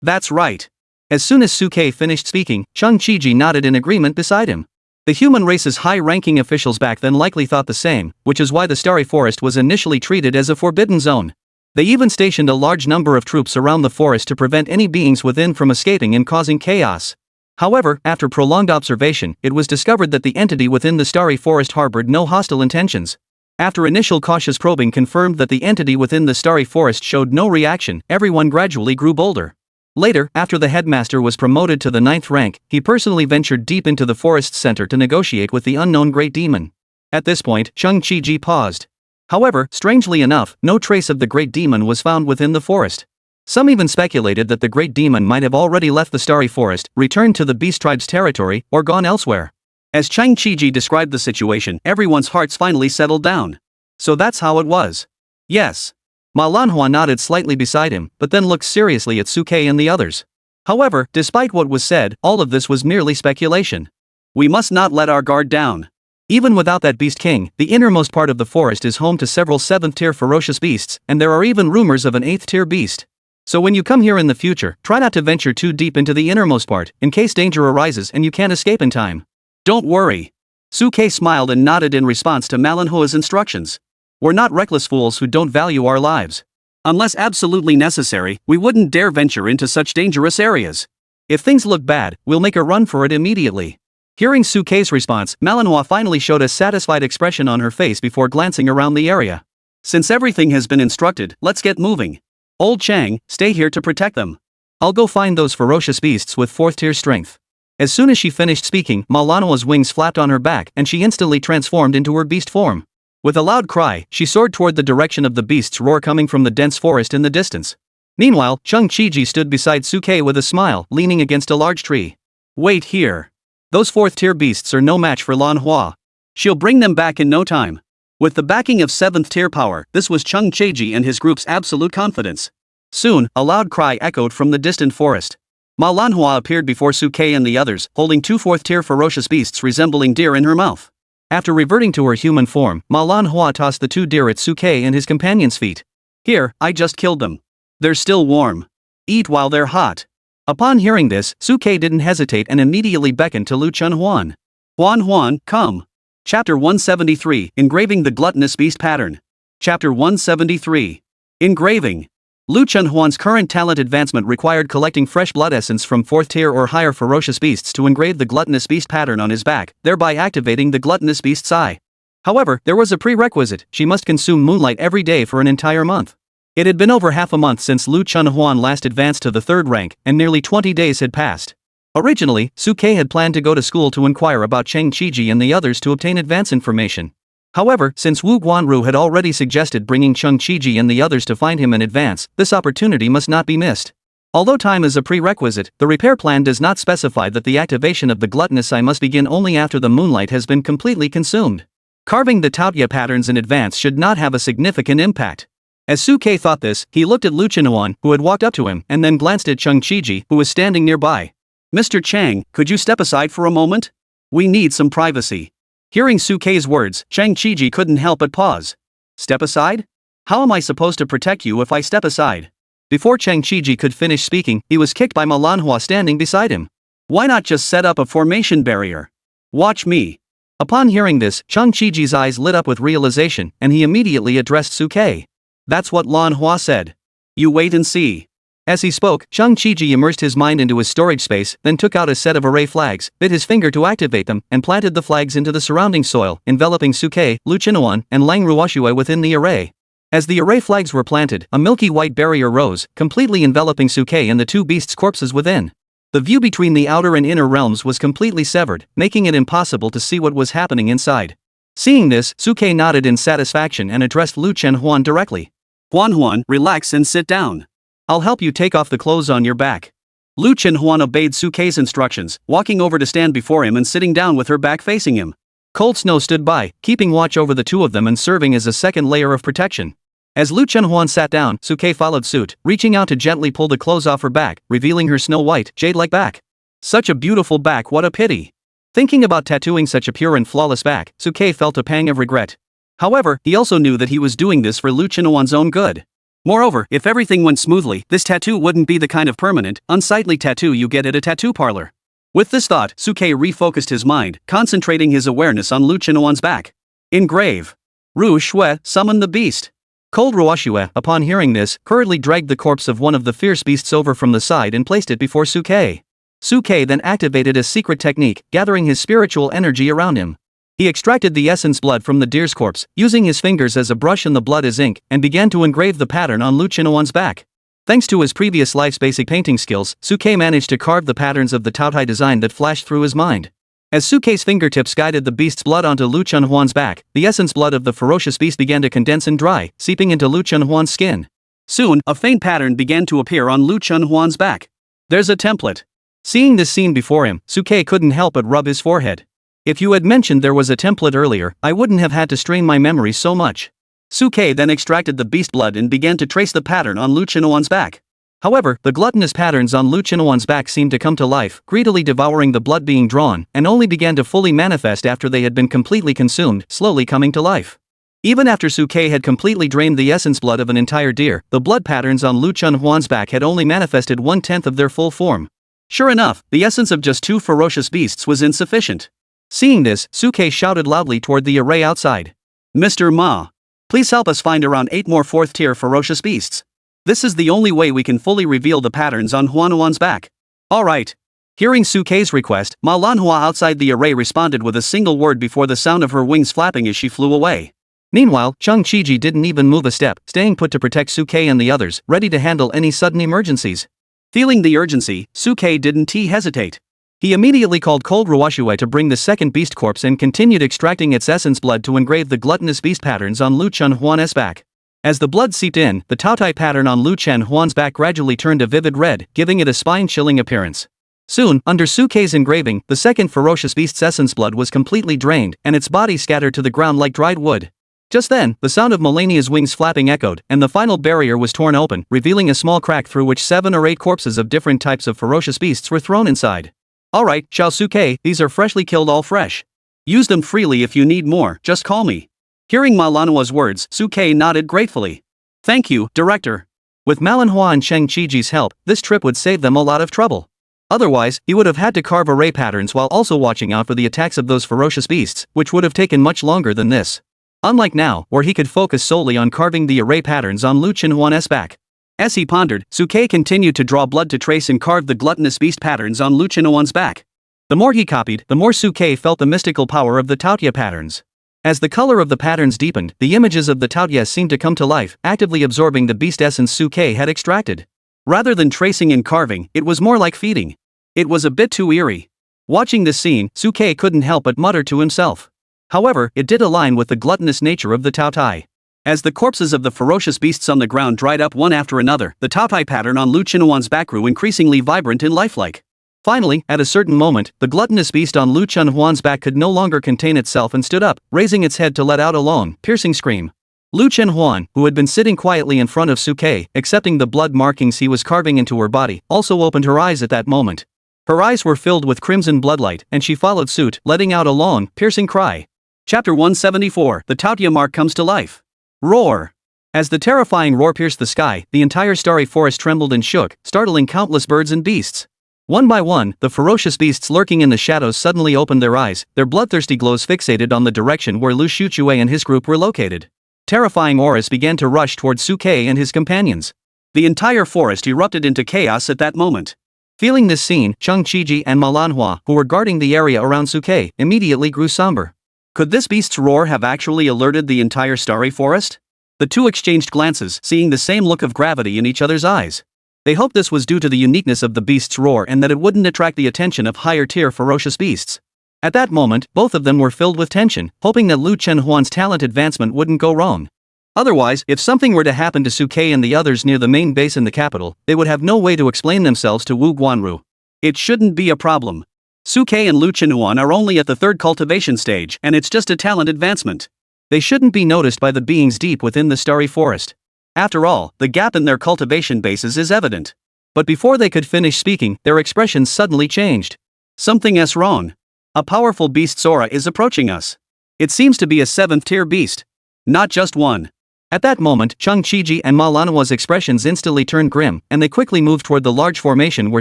That's right. As soon as Su Kei finished speaking, Chang Qiji nodded in agreement beside him. The human race's high-ranking officials back then likely thought the same, which is why the Starry Forest was initially treated as a forbidden zone. They even stationed a large number of troops around the forest to prevent any beings within from escaping and causing chaos. However, after prolonged observation, it was discovered that the entity within the Starry Forest harbored no hostile intentions. After initial cautious probing confirmed that the entity within the Starry Forest showed no reaction, everyone gradually grew bolder. Later, after the headmaster was promoted to the 9th rank, he personally ventured deep into the forest's center to negotiate with the unknown great demon. At this point, Chang Qiji paused. However, strangely enough, no trace of the great demon was found within the forest. Some even speculated that the great demon might have already left the Starry Forest, returned to the Beast Tribe's territory, or gone elsewhere. As Chang Qiji described the situation, everyone's hearts finally settled down. So that's how it was. Yes. Ma Lanhua nodded slightly beside him, but then looked seriously at Su Kei and the others. However, despite what was said, all of this was merely speculation. We must not let our guard down. Even without that Beast King, the innermost part of the forest is home to several 7th-tier ferocious beasts, and there are even rumors of an 8th-tier beast. So when you come here in the future, try not to venture too deep into the innermost part, in case danger arises and you can't escape in time. Don't worry. Su Kei smiled and nodded in response to Malanhua's instructions. We're not reckless fools who don't value our lives. Unless absolutely necessary, we wouldn't dare venture into such dangerous areas. If things look bad, we'll make a run for it immediately. Hearing Su Kei's response, Malanhua finally showed a satisfied expression on her face before glancing around the area. Since everything has been instructed, let's get moving. Old Chang, stay here to protect them. I'll go find those ferocious beasts with 4th-tier strength. As soon as she finished speaking, Malanhua's wings flapped on her back and she instantly transformed into her beast form. With a loud cry, she soared toward the direction of the beast's roar coming from the dense forest in the distance. Meanwhile, Chang Qiji stood beside Su Kei with a smile, leaning against a large tree. Wait here. Those 4th-tier beasts are no match for Lanhua. She'll bring them back in no time. With the backing of 7th-tier power, this was Chang Qiji and his group's absolute confidence. Soon, a loud cry echoed from the distant forest. Ma Lanhua appeared before Su Kei and the others, holding 2 4th-tier ferocious beasts resembling deer in her mouth. After reverting to her human form, Ma Lanhua tossed the 2 deer at Su Kei and his companion's feet. Here, I just killed them. They're still warm. Eat while they're hot. Upon hearing this, Su Kei didn't hesitate and immediately beckoned to Lu Chenhuan. Huan, come. Chapter 173, Engraving the Gluttonous Beast Pattern. Chapter 173. Engraving. Lu Chenhuan's current talent advancement required collecting fresh blood essence from 4th-tier or higher ferocious beasts to engrave the gluttonous beast pattern on his back, thereby activating the gluttonous beast's eye. However, there was a prerequisite: she must consume moonlight every day for an entire month. It had been over half a month since Lu Chunhuan last advanced to the 3rd rank, and nearly 20 days had passed. Originally, Suke had planned to go to school to inquire about Cheng Qiji and the others to obtain advance information. However, since Wu Guanru had already suggested bringing Cheng Qiji and the others to find him in advance, this opportunity must not be missed. Although time is a prerequisite, the repair plan does not specify that the activation of the gluttonous eye must begin only after the moonlight has been completely consumed. Carving the Taotia patterns in advance should not have a significant impact. As Suke thought this, he looked at Lu Chenhuan, who had walked up to him, and then glanced at Cheng Qiji, who was standing nearby. "Mr. Chang, could you step aside for a moment? We need some privacy." Hearing Suke's words, Cheng Qiji couldn't help but pause. "Step aside? How am I supposed to protect you if I step aside?" Before Cheng Qiji could finish speaking, he was kicked by Manhwa standing beside him. "Why not just set up a formation barrier? Watch me." Upon hearing this, Cheng Qiji's eyes lit up with realization, and he immediately addressed Suke. "That's what Lanhua said. You wait and see." As he spoke, Cheng Qiji immersed his mind into his storage space, then took out a set of array flags, bit his finger to activate them, and planted the flags into the surrounding soil, enveloping Suke, Lu Chenhuan, and Lang Ruoxue within the array. As the array flags were planted, a milky white barrier rose, completely enveloping Suke and the 2 beasts' corpses within. The view between the outer and inner realms was completely severed, making it impossible to see what was happening inside. Seeing this, Suke nodded in satisfaction and addressed Lu Chenhuan directly. "Huan, relax and sit down. I'll help you take off the clothes on your back." Lu Chenhuan obeyed Suke's instructions, walking over to stand before him and sitting down with her back facing him. Cold Snow stood by, keeping watch over the 2 of them and serving as a second layer of protection. As Lu Chenhuan sat down, Suke followed suit, reaching out to gently pull the clothes off her back, revealing her snow-white, jade-like back. Such a beautiful back, what a pity. Thinking about tattooing such a pure and flawless back, Suke felt a pang of regret. However, he also knew that he was doing this for Lu Chenhuan's own good. Moreover, if everything went smoothly, this tattoo wouldn't be the kind of permanent, unsightly tattoo you get at a tattoo parlor. With this thought, Suke refocused his mind, concentrating his awareness on Lu Chenhuan's back. Engrave. Ru Shui, summon the beast. Cold Ruoxue, upon hearing this, hurriedly dragged the corpse of one of the fierce beasts over from the side and placed it before Suke. Suke then activated a secret technique, gathering his spiritual energy around him. He extracted the essence blood from the deer's corpse, using his fingers as a brush and the blood as ink, and began to engrave the pattern on Lu Chenhuan's back. Thanks to his previous life's basic painting skills, Suke managed to carve the patterns of the Taotai design that flashed through his mind. As Suke's fingertips guided the beast's blood onto Lu Chenhuan's back, the essence blood of the ferocious beast began to condense and dry, seeping into Lu Chenhuan's skin. Soon, a faint pattern began to appear on Lu Chenhuan's back. "There's a template." Seeing this scene before him, Suke couldn't help but rub his forehead. "If you had mentioned there was a template earlier, I wouldn't have had to strain my memory so much." Suke then extracted the beast blood and began to trace the pattern on Lu Chenhuan's back. However, the gluttonous patterns on Lu Chenhuan's back seemed to come to life, greedily devouring the blood being drawn, and only began to fully manifest after they had been completely consumed, slowly coming to life. Even after Suke had completely drained the essence blood of an entire deer, the blood patterns on Lu Chenhuan's back had only manifested 1/10 of their full form. Sure enough, the essence of just 2 ferocious beasts was insufficient. Seeing this, Suke shouted loudly toward the array outside. "Mr. Ma, please help us find around 8 more 4th-tier ferocious beasts. This is the only way we can fully reveal the patterns on Huanhuan's back." "Alright." Hearing Suke's request, Ma Lanhua outside the array responded with a single word before the sound of her wings flapping as she flew away. Meanwhile, Cheng Qiji didn't even move a step, staying put to protect Suke and the others, ready to handle any sudden emergencies. Feeling the urgency, Suke didn't hesitate. He immediately called Cold Ruoxue to bring the second beast corpse and continued extracting its essence blood to engrave the gluttonous beast patterns on Lu Chenhuan's back. As the blood seeped in, the Taotai pattern on Lu Chenhuan's back gradually turned a vivid red, giving it a spine-chilling appearance. Soon, under Suke's engraving, the second ferocious beast's essence blood was completely drained, and its body scattered to the ground like dried wood. Just then, the sound of Melania's wings flapping echoed, and the final barrier was torn open, revealing a small crack through which 7 or 8 corpses of different types of ferocious beasts were thrown inside. "Alright, Xiao Suke, these are freshly killed, all fresh. Use them freely if you need more, just call me." Hearing Ma Lanhua's words, Suke nodded gratefully. "Thank you, Director." With Manhwa and Cheng Qiji's help, this trip would save them a lot of trouble. Otherwise, he would have had to carve array patterns while also watching out for the attacks of those ferocious beasts, which would have taken much longer than this. Unlike now, where he could focus solely on carving the array patterns on Lu Chenhuan's back. As he pondered, Suke continued to draw blood to trace and carve the gluttonous beast patterns on Lu Chenhuan's back. The more he copied, the more Suke felt the mystical power of the Taotia patterns. As the color of the patterns deepened, the images of the Taotie seemed to come to life, actively absorbing the beast essence Suke had extracted. Rather than tracing and carving, it was more like feeding. It was a bit too eerie. Watching this scene, Suke couldn't help but mutter to himself. However, it did align with the gluttonous nature of the Taotie. As the corpses of the ferocious beasts on the ground dried up one after another, the Taotie pattern on Lu Chenhuan's back grew increasingly vibrant and lifelike. Finally, at a certain moment, the gluttonous beast on Lu Chenhuan's back could no longer contain itself and stood up, raising its head to let out a long, piercing scream. Lu Chenhuan, who had been sitting quietly in front of Suke, accepting the blood markings he was carving into her body, also opened her eyes at that moment. Her eyes were filled with crimson bloodlight, and she followed suit, letting out a long, piercing cry. Chapter 174, The Taotie Mark Comes to Life. Roar! As the terrifying roar pierced the sky, the entire starry forest trembled and shook, startling countless birds and beasts. One by one, the ferocious beasts lurking in the shadows suddenly opened their eyes, their bloodthirsty glows fixated on the direction where Lu Shuchue and his group were located. Terrifying auras began to rush toward Suke and his companions. The entire forest erupted into chaos at that moment. Feeling this scene, Chung Chiji and Manhwa, who were guarding the area around Suke, immediately grew somber. Could this beast's roar have actually alerted the entire starry forest? The two exchanged glances, seeing the same look of gravity in each other's eyes. They hoped this was due to the uniqueness of the beast's roar and that it wouldn't attract the attention of higher-tier ferocious beasts. At that moment, both of them were filled with tension, hoping that Lu Chenhuan's talent advancement wouldn't go wrong. Otherwise, if something were to happen to Suke and the others near the main base in the capital, they would have no way to explain themselves to Wu Guanru. It shouldn't be a problem. Suke and Lu Chenhuan are only at the third cultivation stage, and it's just a talent advancement. They shouldn't be noticed by the beings deep within the starry forest. After all, the gap in their cultivation bases is evident. But before they could finish speaking, their expressions suddenly changed. Something's wrong. A powerful beast's aura is approaching us. It seems to be a 7th-tier beast. Not just one. At that moment, Chung Chiji and Manhwa's expressions instantly turned grim, and they quickly moved toward the large formation where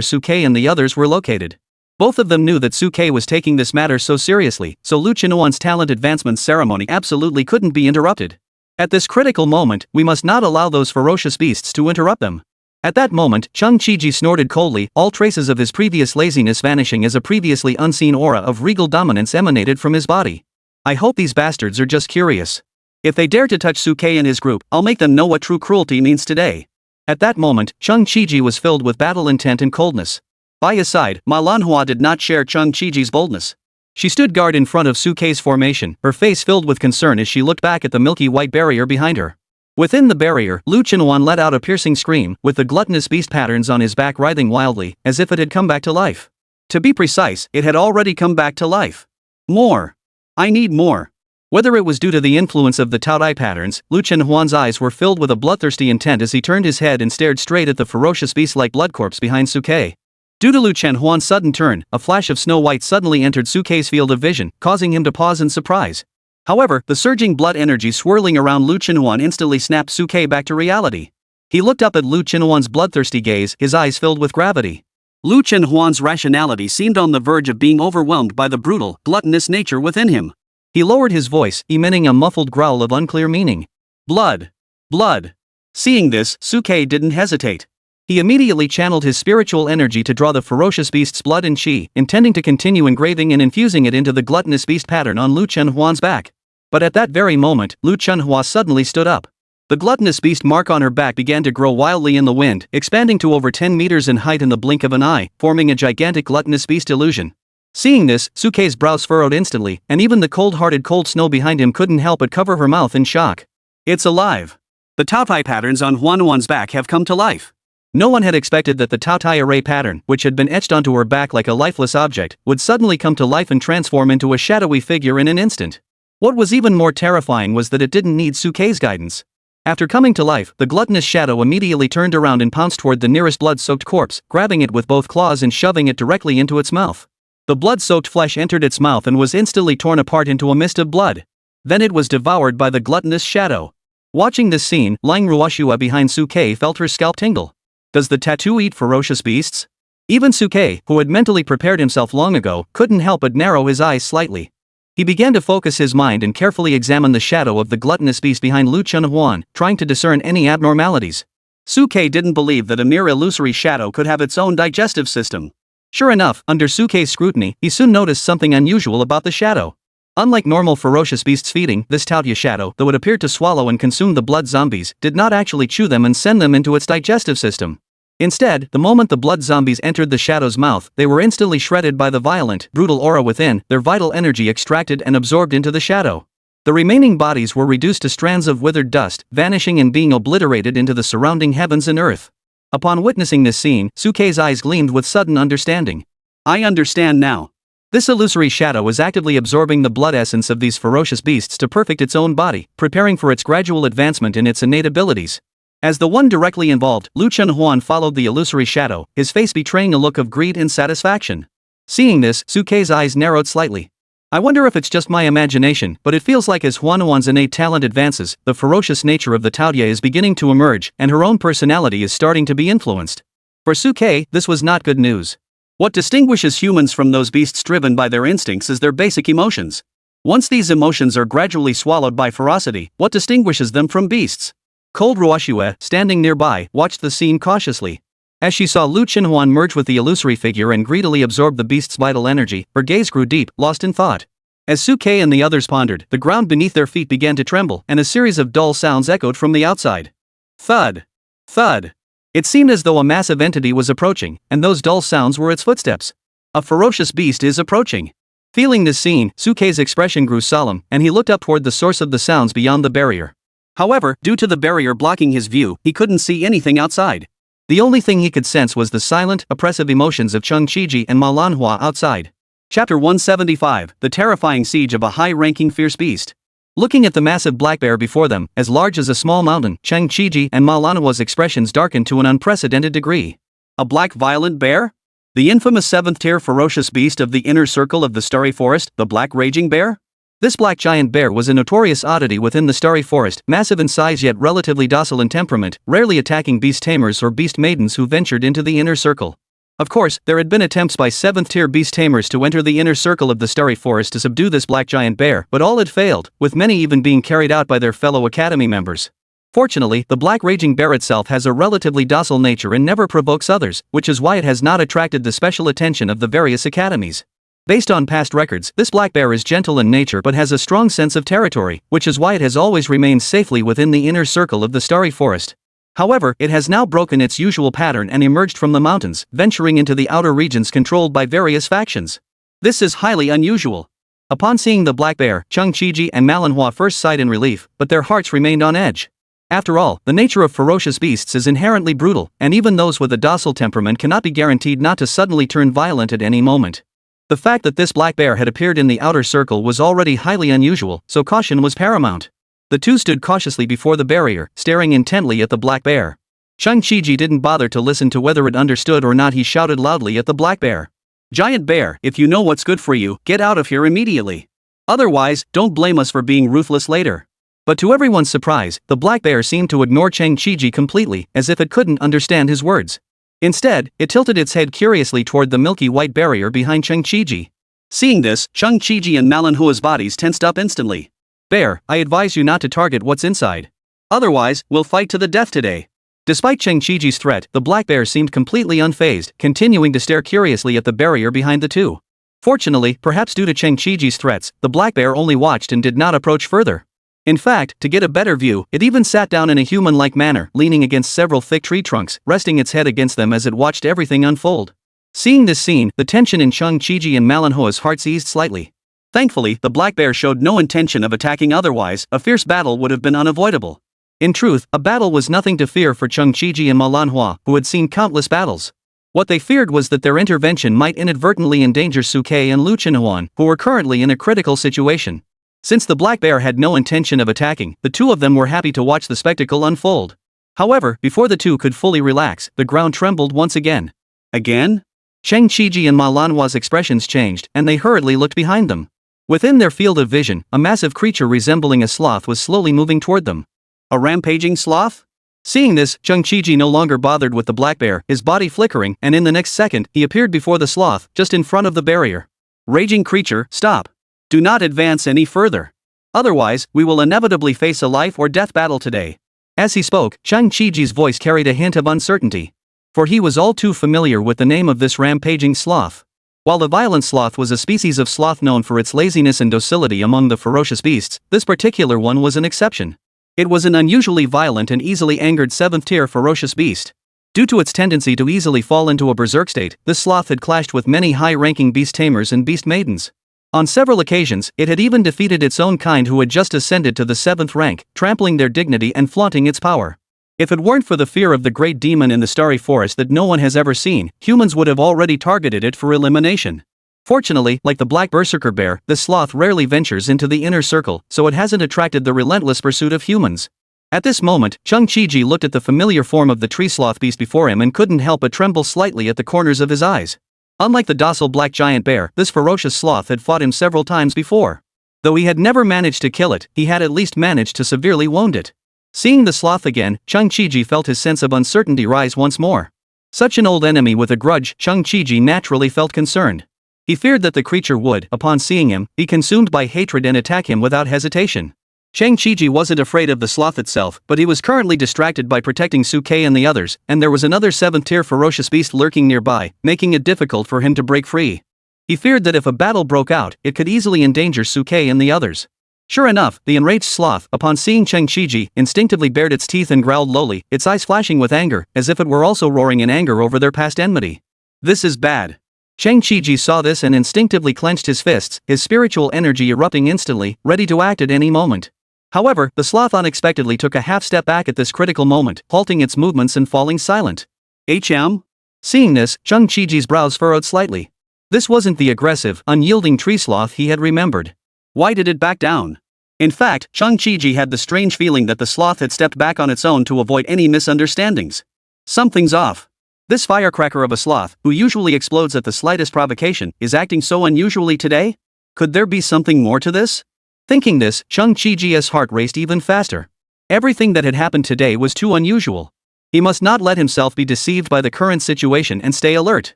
Suke and the others were located. Both of them knew that Suke was taking this matter so seriously, so Lu Chenhuan's talent advancement ceremony absolutely couldn't be interrupted. At this critical moment, we must not allow those ferocious beasts to interrupt them. At that moment, Chung Chiji snorted coldly, all traces of his previous laziness vanishing as a previously unseen aura of regal dominance emanated from his body. I hope these bastards are just curious. If they dare to touch Suke and his group, I'll make them know what true cruelty means today. At that moment, Chung Chiji was filled with battle intent and coldness. By his side, Manhwa did not share Chung Chiji's boldness. She stood guard in front of Suke's formation, her face filled with concern as she looked back at the milky white barrier behind her. Within the barrier, Lu Chenhuan let out a piercing scream, with the gluttonous beast patterns on his back writhing wildly, as if it had come back to life. To be precise, it had already come back to life. More. I need more. Whether it was due to the influence of the Taotie patterns, Lu Chenhuan's eyes were filled with a bloodthirsty intent as he turned his head and stared straight at the ferocious beast-like blood corpse behind Suke. Due to Lu Chenhuan's sudden turn, a flash of snow white suddenly entered Suke's field of vision, causing him to pause in surprise. However, the surging blood energy swirling around Lu Chenhuan instantly snapped Suke back to reality. He looked up at Lu Chenhuan's bloodthirsty gaze, his eyes filled with gravity. Lu Chenhuan's rationality seemed on the verge of being overwhelmed by the brutal, gluttonous nature within him. He lowered his voice, emitting a muffled growl of unclear meaning. Blood. Blood. Seeing this, Suke didn't hesitate. He immediately channeled his spiritual energy to draw the ferocious beast's blood and chi, intending to continue engraving and infusing it into the gluttonous beast pattern on Lu Chenhuan's back. But at that very moment, Lu Chenhua suddenly stood up. The gluttonous beast mark on her back began to grow wildly in the wind, expanding to over 10 meters in height in the blink of an eye, forming a gigantic gluttonous beast illusion. Seeing this, Suke's brows furrowed instantly, and even the cold-hearted cold snow behind him couldn't help but cover her mouth in shock. It's alive. The Taotie patterns on Huanuan's back have come to life. No one had expected that the Taotie array pattern, which had been etched onto her back like a lifeless object, would suddenly come to life and transform into a shadowy figure in an instant. What was even more terrifying was that it didn't need Suke's guidance. After coming to life, the gluttonous shadow immediately turned around and pounced toward the nearest blood-soaked corpse, grabbing it with both claws and shoving it directly into its mouth. The blood-soaked flesh entered its mouth and was instantly torn apart into a mist of blood. Then it was devoured by the gluttonous shadow. Watching this scene, Lang Ruoshua behind Suke felt her scalp tingle. Does the tattoo eat ferocious beasts? Even Suke, who had mentally prepared himself long ago, couldn't help but narrow his eyes slightly. He began to focus his mind and carefully examine the shadow of the gluttonous beast behind Lu Chenhuan, trying to discern any abnormalities. Suke didn't believe that a mere illusory shadow could have its own digestive system. Sure enough, under Suke's scrutiny, he soon noticed something unusual about the shadow. Unlike normal ferocious beasts feeding, this Taotia shadow, though it appeared to swallow and consume the blood zombies, did not actually chew them and send them into its digestive system. Instead, the moment the blood zombies entered the shadow's mouth, they were instantly shredded by the violent, brutal aura within, their vital energy extracted and absorbed into the shadow. The remaining bodies were reduced to strands of withered dust, vanishing and being obliterated into the surrounding heavens and earth. Upon witnessing this scene, Suke's eyes gleamed with sudden understanding. I understand now. This illusory shadow was actively absorbing the blood essence of these ferocious beasts to perfect its own body, preparing for its gradual advancement in its innate abilities. As the one directly involved, Lu Chunhuan followed the illusory shadow, his face betraying a look of greed and satisfaction. Seeing this, Suke's eyes narrowed slightly. I wonder if it's just my imagination, but it feels like as Huanuan's innate talent advances, the ferocious nature of the Taotia is beginning to emerge, and her own personality is starting to be influenced. For Suke, this was not good news. What distinguishes humans from those beasts driven by their instincts is their basic emotions. Once these emotions are gradually swallowed by ferocity, what distinguishes them from beasts? Cold Ruoxue, standing nearby, watched the scene cautiously. As she saw Lu Chunhuan merge with the illusory figure and greedily absorb the beast's vital energy, her gaze grew deep, lost in thought. As Suke and the others pondered, the ground beneath their feet began to tremble, and a series of dull sounds echoed from the outside. Thud! Thud! It seemed as though a massive entity was approaching, and those dull sounds were its footsteps. A ferocious beast is approaching. Feeling this scene, Suke's expression grew solemn, and he looked up toward the source of the sounds beyond the barrier. However, due to the barrier blocking his view, he couldn't see anything outside. The only thing he could sense was the silent, oppressive emotions of Cheng Qiji and Manhwa outside. Chapter 175, The Terrifying Siege of a High-Ranking Fierce Beast. Looking at the massive black bear before them, as large as a small mountain, Cheng Qiji and Manhwa's expressions darkened to an unprecedented degree. A black violent bear? The infamous 7th-tier ferocious beast of the inner circle of the Starry Forest, the Black Raging Bear? This black giant bear was a notorious oddity within the Starry Forest, massive in size yet relatively docile in temperament, rarely attacking beast tamers or beast maidens who ventured into the inner circle. Of course, there had been attempts by 7th-tier beast tamers to enter the inner circle of the Starry Forest to subdue this black giant bear, but all had failed, with many even being carried out by their fellow academy members. Fortunately, the black raging bear itself has a relatively docile nature and never provokes others, which is why it has not attracted the special attention of the various academies. Based on past records, this black bear is gentle in nature but has a strong sense of territory, which is why it has always remained safely within the inner circle of the Starry Forest. However, it has now broken its usual pattern and emerged from the mountains, venturing into the outer regions controlled by various factions. This is highly unusual. Upon seeing the black bear, Cheng Qiji and Manhwa first sighed in relief, but their hearts remained on edge. After all, the nature of ferocious beasts is inherently brutal, and even those with a docile temperament cannot be guaranteed not to suddenly turn violent at any moment. The fact that this black bear had appeared in the outer circle was already highly unusual, so caution was paramount. The two stood cautiously before the barrier, staring intently at the black bear. Cheng Qiji didn't bother to listen to whether it understood or not. He shouted loudly at the black bear. "Giant bear, if you know what's good for you, get out of here immediately. Otherwise, don't blame us for being ruthless later." But to everyone's surprise, the black bear seemed to ignore Cheng Qiji completely, as if it couldn't understand his words. Instead, it tilted its head curiously toward the milky white barrier behind Cheng Qiji. Seeing this, Cheng Qiji and Manhwa's bodies tensed up instantly. "Bear, I advise you not to target what's inside. Otherwise, we'll fight to the death today." Despite Cheng Qiji's threat, the black bear seemed completely unfazed, continuing to stare curiously at the barrier behind the two. Fortunately, perhaps due to Cheng Qiji's threats, the black bear only watched and did not approach further. In fact, to get a better view, it even sat down in a human-like manner, leaning against several thick tree trunks, resting its head against them as it watched everything unfold. Seeing this scene, the tension in Cheng Qiji and Manhwa's hearts eased slightly. Thankfully, the black bear showed no intention of attacking. Otherwise, a fierce battle would have been unavoidable. In truth, a battle was nothing to fear for Cheng Qiji and Manhwa, who had seen countless battles. What they feared was that their intervention might inadvertently endanger Suke and Lu Chunhuan, who were currently in a critical situation. Since the black bear had no intention of attacking, the two of them were happy to watch the spectacle unfold. However, before the two could fully relax, the ground trembled once again. Again? Cheng Qiji and Manhwa's expressions changed, and they hurriedly looked behind them. Within their field of vision, a massive creature resembling a sloth was slowly moving toward them. A rampaging sloth? Seeing this, Cheng Qiji no longer bothered with the black bear, his body flickering, and in the next second, he appeared before the sloth, just in front of the barrier. "Raging creature, stop. Do not advance any further. Otherwise, we will inevitably face a life or death battle today." As he spoke, Cheng Qiji's voice carried a hint of uncertainty. For he was all too familiar with the name of this rampaging sloth. While the violent sloth was a species of sloth known for its laziness and docility among the ferocious beasts, this particular one was an exception. It was an unusually violent and easily angered 7th-tier ferocious beast. Due to its tendency to easily fall into a berserk state, this sloth had clashed with many high-ranking beast tamers and beast maidens. On several occasions, it had even defeated its own kind who had just ascended to the 7th rank, trampling their dignity and flaunting its power. If it weren't for the fear of the great demon in the starry forest that no one has ever seen, humans would have already targeted it for elimination. Fortunately, like the black berserker bear, this sloth rarely ventures into the inner circle, so it hasn't attracted the relentless pursuit of humans. At this moment, Chung Chi-ji looked at the familiar form of the tree sloth beast before him and couldn't help but tremble slightly at the corners of his eyes. Unlike the docile black giant bear, this ferocious sloth had fought him several times before. Though he had never managed to kill it, he had at least managed to severely wound it. Seeing the sloth again, Chung Chi-ji felt his sense of uncertainty rise once more. Such an old enemy with a grudge, Chung Chi-ji naturally felt concerned. He feared that the creature would, upon seeing him, be consumed by hatred and attack him without hesitation. Chung Chi-ji wasn't afraid of the sloth itself, but he was currently distracted by protecting Suke and the others, and there was another 7th-tier ferocious beast lurking nearby, making it difficult for him to break free. He feared that if a battle broke out, it could easily endanger Suke and the others. Sure enough, the enraged sloth, upon seeing Chung Chi-ji, instinctively bared its teeth and growled lowly, its eyes flashing with anger, as if it were also roaring in anger over their past enmity. This is bad. Chung Chi-ji saw this and instinctively clenched his fists, his spiritual energy erupting instantly, ready to act at any moment. However, the sloth unexpectedly took a half step back at this critical moment, halting its movements and falling silent. Seeing this, Chung Chi-ji's brows furrowed slightly. This wasn't the aggressive, unyielding tree sloth he had remembered. Why did it back down? In fact, Chung Chi-ji had the strange feeling that the sloth had stepped back on its own to avoid any misunderstandings. Something's off. This firecracker of a sloth, who usually explodes at the slightest provocation, is acting so unusually today? Could there be something more to this? Thinking this, Chung Chi-ji's heart raced even faster. Everything that had happened today was too unusual. He must not let himself be deceived by the current situation and stay alert.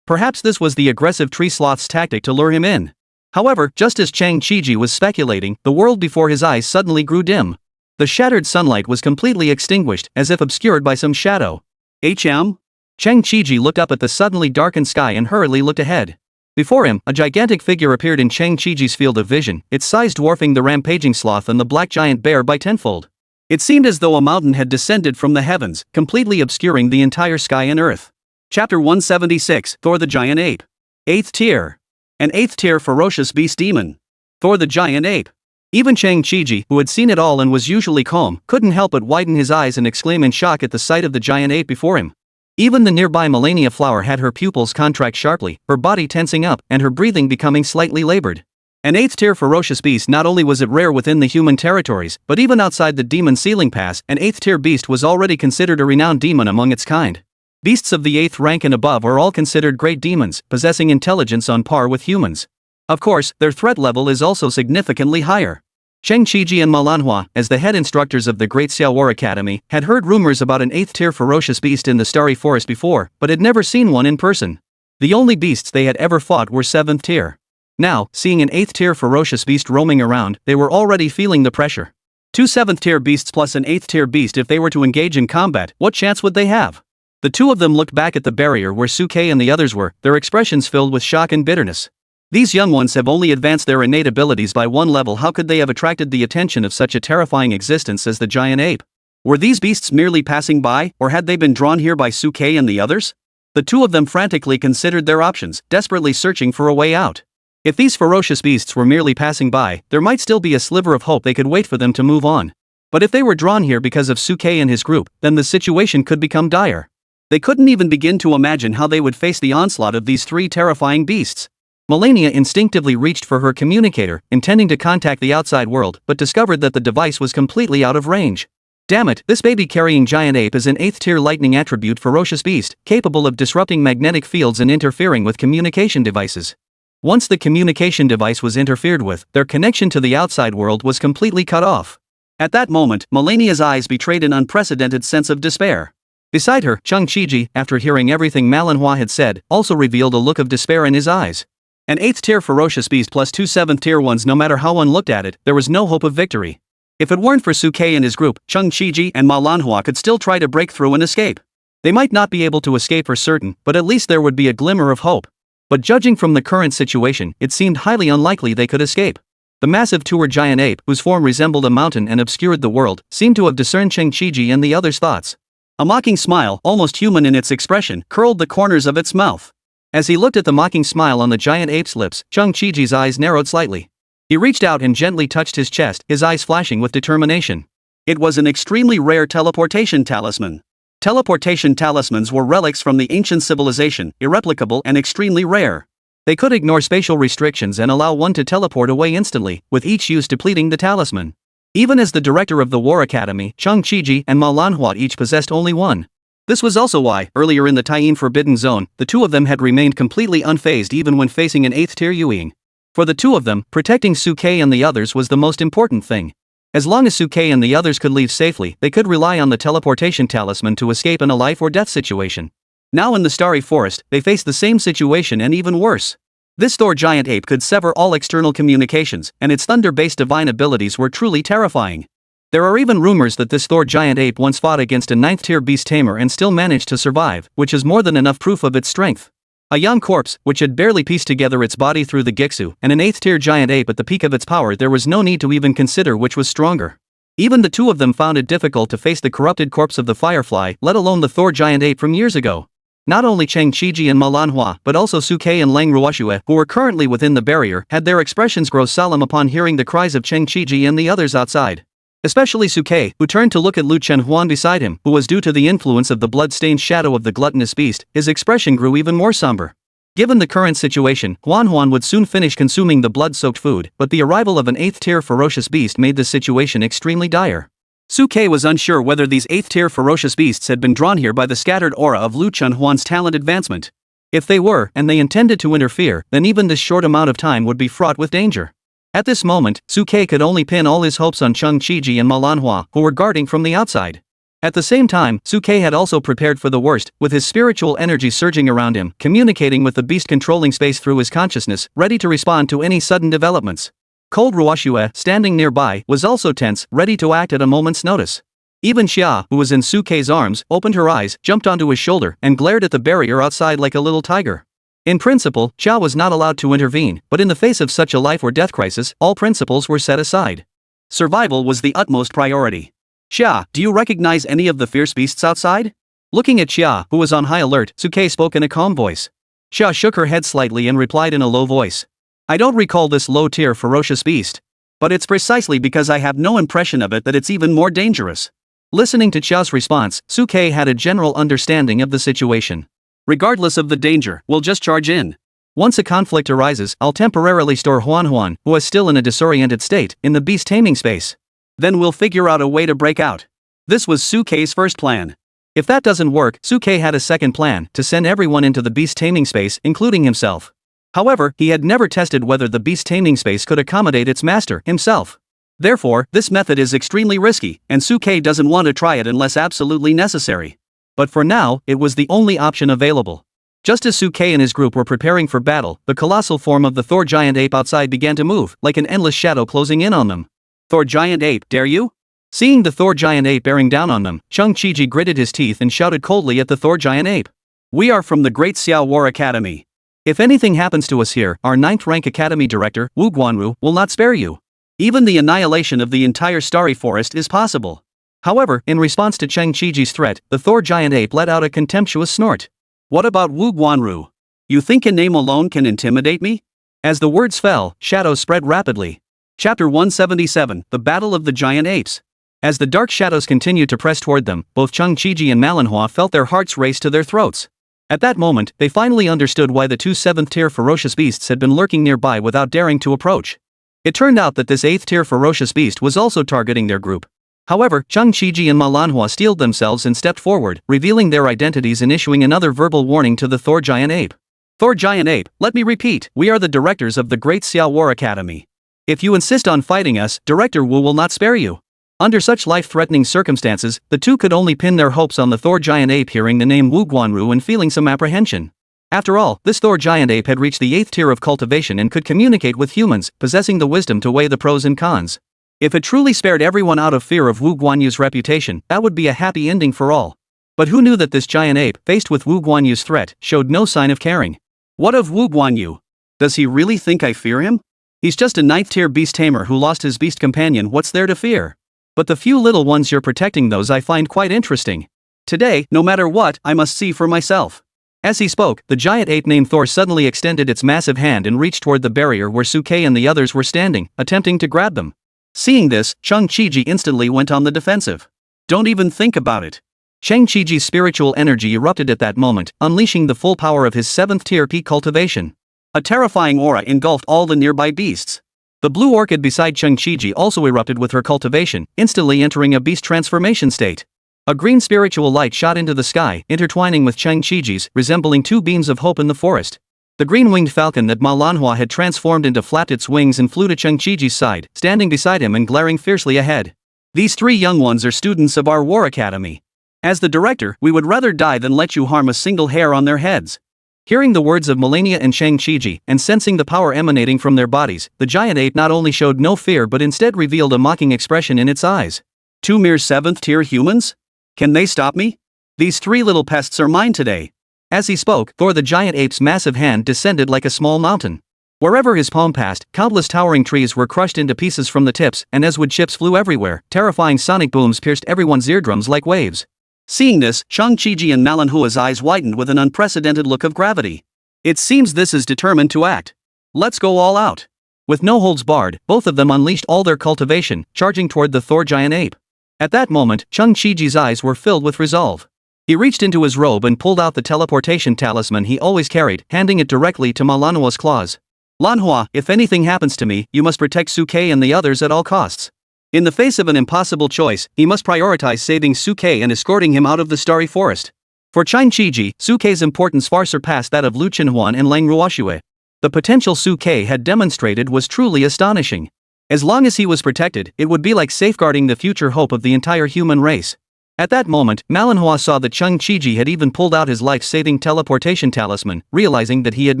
Perhaps this was the aggressive tree sloth's tactic to lure him in. However, just as Chung Chi-ji was speculating, the world before his eyes suddenly grew dim. The shattered sunlight was completely extinguished, as if obscured by some shadow. Chung Chi-ji looked up at the suddenly darkened sky and hurriedly looked ahead. Before him, a gigantic figure appeared in Chung Chi-ji's field of vision, its size dwarfing the rampaging sloth and the black giant bear by tenfold. It seemed as though a mountain had descended from the heavens, completely obscuring the entire sky and earth. Chapter 176, Thor the Giant Ape. 8th tier. An 8th-tier ferocious beast demon. Thor the Giant Ape. Even Chung Chi-ji, who had seen it all and was usually calm, couldn't help but widen his eyes and exclaim in shock at the sight of the giant ape before him. Even the nearby Melania flower had her pupils contract sharply, her body tensing up, and her breathing becoming slightly labored. An 8th-tier ferocious beast. Not only was it rare within the human territories, but even outside the demon ceiling pass, an 8th-tier beast was already considered a renowned demon among its kind. Beasts of the 8th rank and above are all considered great demons, possessing intelligence on par with humans. Of course, their threat level is also significantly higher. Chung Chi-ji and Manhwa, as the head instructors of the Great Xiao War Academy, had heard rumors about an 8th-tier ferocious beast in the starry forest before, but had never seen one in person. The only beasts they had ever fought were 7th tier. Now, seeing an 8th-tier ferocious beast roaming around, they were already feeling the pressure. Two 7th-tier beasts plus an 8th-tier beast. If they were to engage in combat, what chance would they have? The two of them looked back at the barrier where Suke and the others were, their expressions filled with shock and bitterness. These young ones have only advanced their innate abilities by one level. How could they have attracted the attention of such a terrifying existence as the giant ape? Were these beasts merely passing by, or had they been drawn here by Suke and the others? The two of them frantically considered their options, desperately searching for a way out. If these ferocious beasts were merely passing by, there might still be a sliver of hope they could wait for them to move on. But if they were drawn here because of Suke and his group, then the situation could become dire. They couldn't even begin to imagine how they would face the onslaught of these three terrifying beasts. Melania instinctively reached for her communicator, intending to contact the outside world, but discovered that the device was completely out of range. Damn it, this baby-carrying giant ape is an 8th-tier lightning attribute ferocious beast, capable of disrupting magnetic fields and interfering with communication devices. Once the communication device was interfered with, their connection to the outside world was completely cut off. At that moment, Melania's eyes betrayed an unprecedented sense of despair. Beside her, Chung Chi-ji, after hearing everything Manhwa had said, also revealed a look of despair in his eyes. An 8th-tier ferocious beast plus two 7th-tier ones. No matter how one looked at it, there was no hope of victory. If it weren't for Suke and his group, Chung Chi-ji and Manhwa could still try to break through and escape. They might not be able to escape for certain, but at least there would be a glimmer of hope. But judging from the current situation, it seemed highly unlikely they could escape. The massive two giant ape, whose form resembled a mountain and obscured the world, seemed to have discerned Cheng Qiji and the others' thoughts. A mocking smile, almost human in its expression, curled the corners of its mouth. As he looked at the mocking smile on the giant ape's lips, Cheng Qiji's eyes narrowed slightly. He reached out and gently touched his chest, his eyes flashing with determination. It was an extremely rare teleportation talisman. Teleportation talismans were relics from the ancient civilization, irreplicable and extremely rare. They could ignore spatial restrictions and allow one to teleport away instantly, with each use depleting the talisman. Even as the director of the War Academy, Cheng Qiji and Manhwa each possessed only one. This was also why, earlier in the Taiyin Forbidden Zone, the two of them had remained completely unfazed even when facing an 8th-tier Yueying. For the two of them, protecting Suke and the others was the most important thing. As long as Suke and the others could leave safely, they could rely on the teleportation talisman to escape in a life-or-death situation. Now in the Starry Forest, they faced the same situation and even worse. This Thor giant ape could sever all external communications, and its thunder-based divine abilities were truly terrifying. There are even rumors that this Thor giant ape once fought against a 9th-tier beast tamer and still managed to survive, which is more than enough proof of its strength. A young corpse, which had barely pieced together its body through the Giksu, and an 8th-tier giant ape at the peak of its power, there was no need to even consider which was stronger. Even the two of them found it difficult to face the corrupted corpse of the Firefly, let alone the Thor giant ape from years ago. Not only Cheng Qiji and Manhwa, but also Suke and Lang Ruoxue, who were currently within the barrier, had their expressions grow solemn upon hearing the cries of Cheng Qiji and the others outside. Especially Suke, who turned to look at Lu Chenhuan beside him, who was due to the influence of the blood-stained shadow of the gluttonous beast, his expression grew even more somber. Given the current situation, Huan would soon finish consuming the blood-soaked food, but the arrival of an 8th-tier ferocious beast made the situation extremely dire. Suke was unsure whether these 8th-tier ferocious beasts had been drawn here by the scattered aura of Lu Chenhuan's talent advancement. If they were, and they intended to interfere, then even this short amount of time would be fraught with danger. At this moment, Suke could only pin all his hopes on Cheng Qiji and Manhwa, who were guarding from the outside. At the same time, Suke had also prepared for the worst, with his spiritual energy surging around him, communicating with the beast controlling space through his consciousness, ready to respond to any sudden developments. Cold Ruoxue, standing nearby, was also tense, ready to act at a moment's notice. Even Xia, who was in Suke's arms, opened her eyes, jumped onto his shoulder, and glared at the barrier outside like a little tiger. In principle, Xia was not allowed to intervene, but in the face of such a life-or-death crisis, all principles were set aside. Survival was the utmost priority. Xia, do you recognize any of the fierce beasts outside? Looking at Xia, who was on high alert, Suke spoke in a calm voice. Xia shook her head slightly and replied in a low voice. I don't recall this low-tier ferocious beast. But it's precisely because I have no impression of it that it's even more dangerous. Listening to Xiao's response, Suke had a general understanding of the situation. Regardless of the danger, we'll just charge in. Once a conflict arises, I'll temporarily store Huan, who is still in a disoriented state, in the beast taming space. Then we'll figure out a way to break out. This was Suke's first plan. If that doesn't work, Suke had a second plan, to send everyone into the beast taming space, including himself. However, he had never tested whether the beast taming space could accommodate its master, himself. Therefore, this method is extremely risky, and Suke doesn't want to try it unless absolutely necessary. But for now, it was the only option available. Just as Suke and his group were preparing for battle, the colossal form of the Thor giant ape outside began to move, like an endless shadow closing in on them. Thor giant ape, dare you? Seeing the Thor giant ape bearing down on them, Cheng Qiji gritted his teeth and shouted coldly at the Thor giant ape. We are from the Great Xiao War Academy. If anything happens to us here, our 9th rank academy director, Wu Guanru, will not spare you. Even the annihilation of the entire Starry Forest is possible. However, in response to Cheng Qiji's threat, the Thor giant ape let out a contemptuous snort. What about Wu Guanru? You think a name alone can intimidate me? As the words fell, shadows spread rapidly. Chapter 177, The Battle of the Giant Apes. As the dark shadows continued to press toward them, both Cheng Qiji and Manhwa felt their hearts race to their throats. At that moment, they finally understood why the two 7th-tier ferocious beasts had been lurking nearby without daring to approach. It turned out that this 8th-tier ferocious beast was also targeting their group. However, Cheng Qiji and Manhwa steeled themselves and stepped forward, revealing their identities and issuing another verbal warning to the Thor giant ape. Thor giant ape, let me repeat, we are the directors of the Great Xiao War Academy. If you insist on fighting us, Director Wu will not spare you. Under such life-threatening circumstances, the two could only pin their hopes on the Thor giant ape hearing the name Wu Guanru and feeling some apprehension. After all, this Thor giant ape had reached the 8th tier of cultivation and could communicate with humans, possessing the wisdom to weigh the pros and cons. If it truly spared everyone out of fear of Wu Guanyu's reputation, that would be a happy ending for all. But who knew that this giant ape, faced with Wu Guanyu's threat, showed no sign of caring? What of Wu Guanyu? Does he really think I fear him? He's just a 9th tier beast tamer who lost his beast companion. What's there to fear? But the few little ones you're protecting, those I find quite interesting. Today, no matter what, I must see for myself. As he spoke, the giant ape named Thor suddenly extended its massive hand and reached toward the barrier where Suke and the others were standing, attempting to grab them. Seeing this, Chang Chiji instantly went on the defensive. Don't even think about it. Chang Chiji's spiritual energy erupted at that moment, unleashing the full power of his 7th tier peak cultivation. A terrifying aura engulfed all the nearby beasts. The blue orchid beside Chang Chiji also erupted with her cultivation, instantly entering a beast transformation state. A green spiritual light shot into the sky, intertwining with Chang Chiji's, resembling two beams of hope in the forest. The green-winged falcon that Manhwa had transformed into flapped its wings and flew to Chang Chiji's side, standing beside him and glaring fiercely ahead. These 3 young ones are students of our war academy. As the director, we would rather die than let you harm a single hair on their heads. Hearing the words of Melania and Chang Chiji, and sensing the power emanating from their bodies, the giant ape not only showed no fear but instead revealed a mocking expression in its eyes. 2 mere 7th tier humans? Can they stop me? These 3 little pests are mine today. As he spoke, Thor the giant ape's massive hand descended like a small mountain. Wherever his palm passed, countless towering trees were crushed into pieces from the tips, and as wood chips flew everywhere, terrifying sonic booms pierced everyone's eardrums like waves. Seeing this, Chang Chiji and Manhwa's eyes widened with an unprecedented look of gravity. It seems this is determined to act. Let's go all out. With no holds barred, both of them unleashed all their cultivation, charging toward the Thor giant ape. At that moment, Chang Chiji's eyes were filled with resolve. He reached into his robe and pulled out the teleportation talisman he always carried, handing it directly to Manhwa's claws. Manhwa, if anything happens to me, you must protect Suke and the others at all costs. In the face of an impossible choice, he must prioritize saving Suke and escorting him out of the starry forest. For Chang Chiji, Suke's importance far surpassed that of Lu Chenhuan and Lang Ruoxue. The potential Suke had demonstrated was truly astonishing. As long as he was protected, it would be like safeguarding the future hope of the entire human race. At that moment, Manhwa saw that Chang Chiji had even pulled out his life-saving teleportation talisman, realizing that he had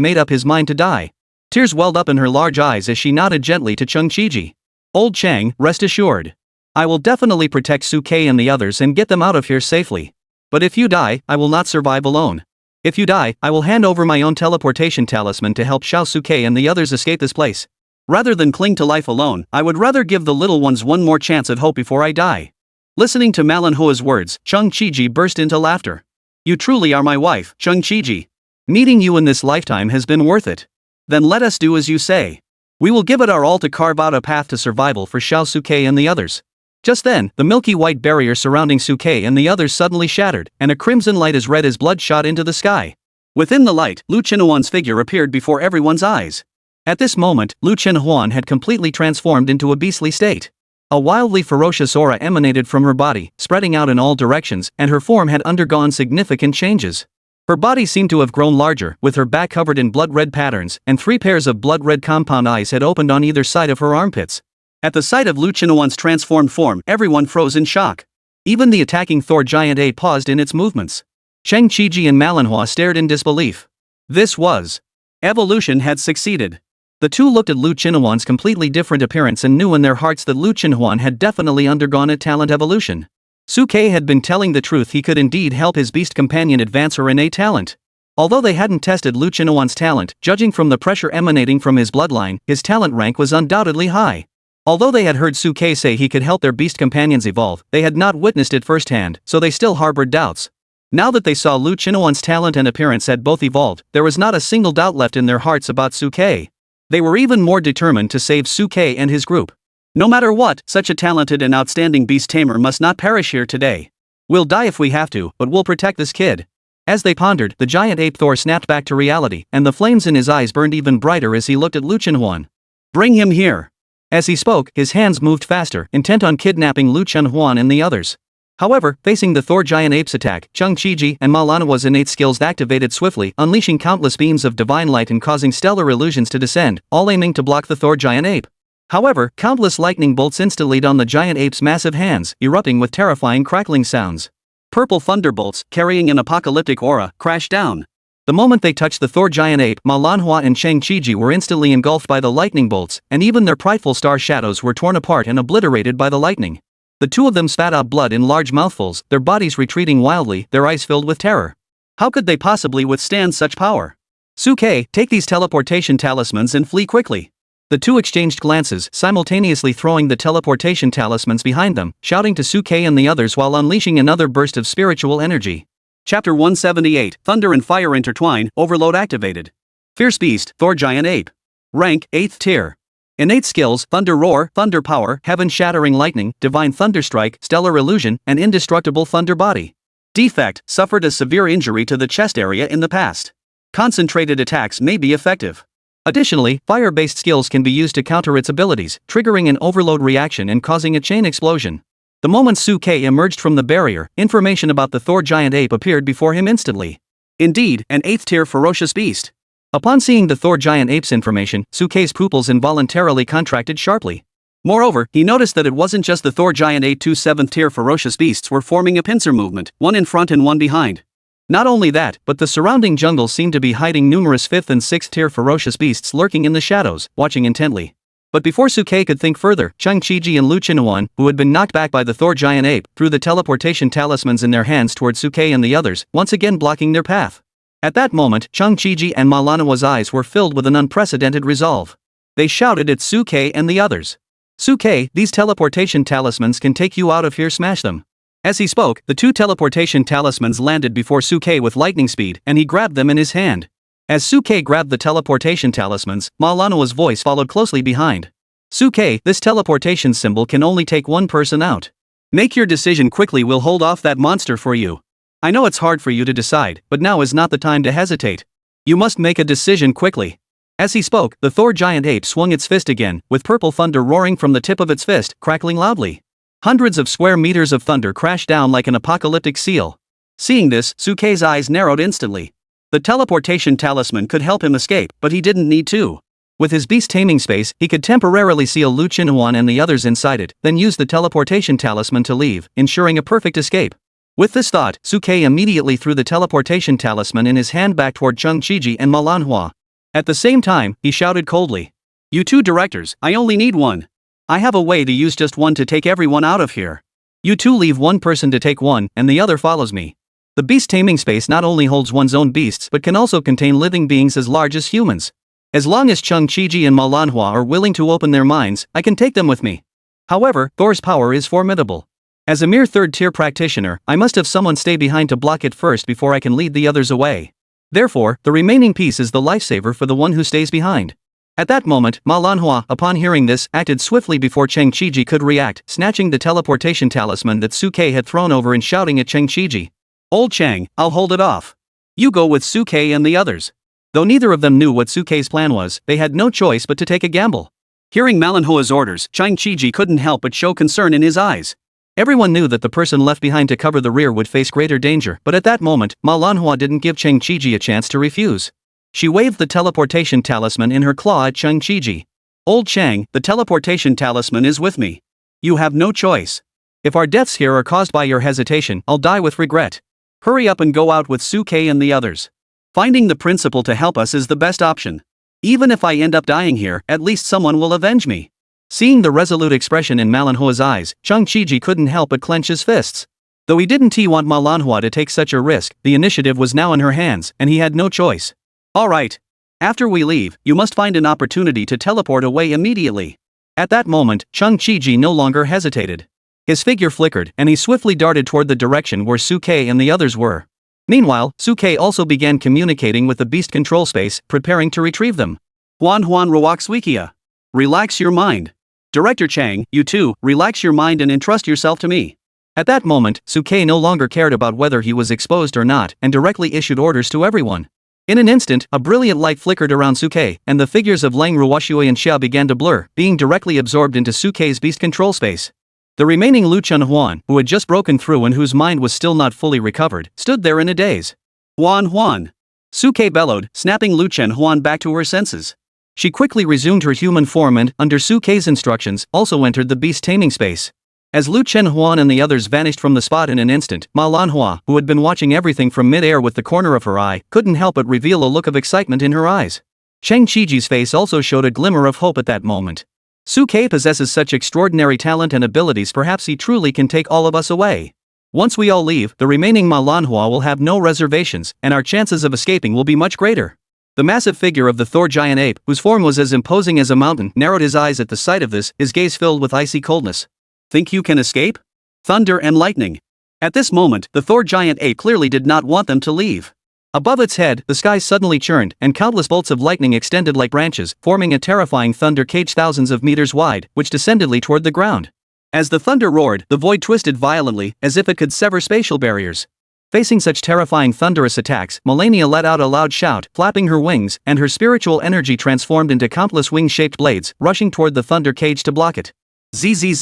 made up his mind to die. Tears welled up in her large eyes as she nodded gently to Chang Chiji. Old Chang, rest assured. I will definitely protect Suke and the others and get them out of here safely. But if you die, I will not survive alone. If you die, I will hand over my own teleportation talisman to help Xiao Suke and the others escape this place. Rather than cling to life alone, I would rather give the little ones one more chance at hope before I die. Listening to Manhwa's words, Chang Chiji burst into laughter. You truly are my wife, Chang Chiji. Meeting you in this lifetime has been worth it. Then let us do as you say. We will give it our all to carve out a path to survival for Xiao Suke and the others. Just then, the milky white barrier surrounding Suke and the others suddenly shattered, and a crimson light as red as blood shot into the sky. Within the light, Lu Chenhuan's figure appeared before everyone's eyes. At this moment, Lu Chenhuan had completely transformed into a beastly state. A wildly ferocious aura emanated from her body, spreading out in all directions, and her form had undergone significant changes. Her body seemed to have grown larger, with her back covered in blood-red patterns, and 3 pairs of blood-red compound eyes had opened on either side of her armpits. At the sight of Lu Chenhuan's transformed form, everyone froze in shock. Even the attacking Thor giant ape paused in its movements. Chang Chiji and Manhwa stared in disbelief. This was. Evolution had succeeded. The two looked at Lu Chenhuan's completely different appearance and knew in their hearts that Lu Chenhuan had definitely undergone a talent evolution. Suke had been telling the truth, he could indeed help his beast companion advance her innate talent. Although they hadn't tested Lu Chenhuan's talent, judging from the pressure emanating from his bloodline, his talent rank was undoubtedly high. Although they had heard Suke say he could help their beast companions evolve, they had not witnessed it firsthand, so they still harbored doubts. Now that they saw Lu Chenhuan's talent and appearance had both evolved, there was not a single doubt left in their hearts about Suke. They were even more determined to save Suke and his group. No matter what, such a talented and outstanding beast tamer must not perish here today. We'll die if we have to, but we'll protect this kid. As they pondered, the giant ape Thor snapped back to reality, and the flames in his eyes burned even brighter as he looked at Lu Chenhuan. Bring him here. As he spoke, his hands moved faster, intent on kidnapping Lu Chenhuan and the others. However, facing the Thor giant ape's attack, Chang Chiji and Manhwa's innate skills activated swiftly, unleashing countless beams of divine light and causing stellar illusions to descend, all aiming to block the Thor giant ape. However, countless lightning bolts instantly on the giant ape's massive hands, erupting with terrifying crackling sounds. Purple thunderbolts, carrying an apocalyptic aura, crashed down. The moment they touched the Thor giant ape, Manhwa and Chang Chiji were instantly engulfed by the lightning bolts, and even their prideful star shadows were torn apart and obliterated by the lightning. The two of them spat out blood in large mouthfuls, their bodies retreating wildly, their eyes filled with terror. How could they possibly withstand such power? Suke, take these teleportation talismans and flee quickly. The two exchanged glances, simultaneously throwing the teleportation talismans behind them, shouting to Suke and the others while unleashing another burst of spiritual energy. Chapter 178, Thunder and Fire Intertwine, Overload Activated. Fierce Beast, Thor Giant Ape. Rank, 8th tier. Innate skills, Thunder Roar, Thunder Power, Heaven-Shattering Lightning, Divine Thunderstrike, Stellar Illusion, and Indestructible Thunder Body. Defect, suffered a severe injury to the chest area in the past. Concentrated attacks may be effective. Additionally, fire-based skills can be used to counter its abilities, triggering an overload reaction and causing a chain explosion. The moment Suke emerged from the barrier, information about the Thor Giant Ape appeared before him instantly. Indeed, an 8th tier ferocious beast. Upon seeing the Thor Giant Ape's information, Suke's pupils involuntarily contracted sharply. Moreover, he noticed that it wasn't just the Thor Giant Ape. 2 7th tier ferocious beasts were forming a pincer movement, one in front and one behind. Not only that, but the surrounding jungle seemed to be hiding numerous 5th and 6th tier ferocious beasts lurking in the shadows, watching intently. But before Suke could think further, Chang Chiji and Lu Chinhuan, who had been knocked back by the Thor Giant Ape, threw the teleportation talismans in their hands toward Suke and the others, once again blocking their path. At that moment, Chang Chiji and Malanawa's eyes were filled with an unprecedented resolve. They shouted at Suke and the others. Suke, these teleportation talismans can take you out of here, smash them. As he spoke, the two teleportation talismans landed before Suke with lightning speed, and he grabbed them in his hand. As Suke grabbed the teleportation talismans, Malanawa's voice followed closely behind. Suke, this teleportation symbol can only take one person out. Make your decision quickly, we'll hold off that monster for you. I know it's hard for you to decide, but now is not the time to hesitate. You must make a decision quickly. As he spoke, the Thor Giant Ape swung its fist again, with purple thunder roaring from the tip of its fist, crackling loudly. Hundreds of square meters of thunder crashed down like an apocalyptic seal. Seeing this, Suke's eyes narrowed instantly. The teleportation talisman could help him escape, but he didn't need to. With his beast taming space, he could temporarily seal Lu Chinhuan and the others inside it, then use the teleportation talisman to leave, ensuring a perfect escape. With this thought, Suke immediately threw the teleportation talisman in his hand back toward Chang Chiji and Manhwa. At the same time, he shouted coldly. You two directors, I only need one. I have a way to use just one to take everyone out of here. You two leave one person to take one, and the other follows me. The beast taming space not only holds one's own beasts but can also contain living beings as large as humans. As long as Chang Chiji and Manhwa are willing to open their minds, I can take them with me. However, Thor's power is formidable. As a mere 3rd tier practitioner, I must have someone stay behind to block it first before I can lead the others away. Therefore, the remaining piece is the lifesaver for the one who stays behind. At that moment, Manhwa, upon hearing this, acted swiftly before Chang Chiji could react, snatching the teleportation talisman that Suke had thrown over and shouting at Chang Chiji. Old Chang, I'll hold it off. You go with Suke and the others. Though neither of them knew what Suke's plan was, they had no choice but to take a gamble. Hearing Manhwa's orders, Chang Chiji couldn't help but show concern in his eyes. Everyone knew that the person left behind to cover the rear would face greater danger, but at that moment, Manhwa didn't give Chang Chiji a chance to refuse. She waved the teleportation talisman in her claw at Chang Chiji. Old Chang, the teleportation talisman is with me. You have no choice. If our deaths here are caused by your hesitation, I'll die with regret. Hurry up and go out with Suke and the others. Finding the principal to help us is the best option. Even if I end up dying here, at least someone will avenge me. Seeing the resolute expression in Manhwa's eyes, Chang Chiji couldn't help but clench his fists. Though he didn't want Manhwa to take such a risk, the initiative was now in her hands, and he had no choice. Alright. After we leave, you must find an opportunity to teleport away immediately. At that moment, Chang Chiji no longer hesitated. His figure flickered, and he swiftly darted toward the direction where Suke and the others were. Meanwhile, Suke also began communicating with the beast control space, preparing to retrieve them. Huan Ruakswikia. Relax your mind. Director Chang, you too, relax your mind and entrust yourself to me. At that moment, Suke no longer cared about whether he was exposed or not, and directly issued orders to everyone. In an instant, a brilliant light flickered around Suke, and the figures of Lang Ruoshui and Xia began to blur, being directly absorbed into Suke's beast control space. The remaining Lu Chenhuan, who had just broken through and whose mind was still not fully recovered, stood there in a daze. Huan. Suke bellowed, snapping Lu Chenhuan back to her senses. She quickly resumed her human form and, under Suke's instructions, also entered the beast taming space. As Lu Chenhuan and the others vanished from the spot in an instant, Manhwa, who had been watching everything from mid-air with the corner of her eye, couldn't help but reveal a look of excitement in her eyes. Chang Chiji's face also showed a glimmer of hope at that moment. Suke possesses such extraordinary talent and abilities, perhaps he truly can take all of us away. Once we all leave, the remaining Manhwa will have no reservations, and our chances of escaping will be much greater. The massive figure of the Thor giant ape, whose form was as imposing as a mountain, narrowed his eyes at the sight of this, his gaze filled with icy coldness. Think you can escape? Thunder and lightning. At this moment, the Thor giant ape clearly did not want them to leave. Above its head, the sky suddenly churned, and countless bolts of lightning extended like branches, forming a terrifying thunder cage thousands of meters wide, which descended toward the ground. As the thunder roared, the void twisted violently, as if it could sever spatial barriers. Facing such terrifying thunderous attacks, Melania let out a loud shout, flapping her wings, and her spiritual energy transformed into countless wing-shaped blades, rushing toward the thunder cage to block it. Zzz.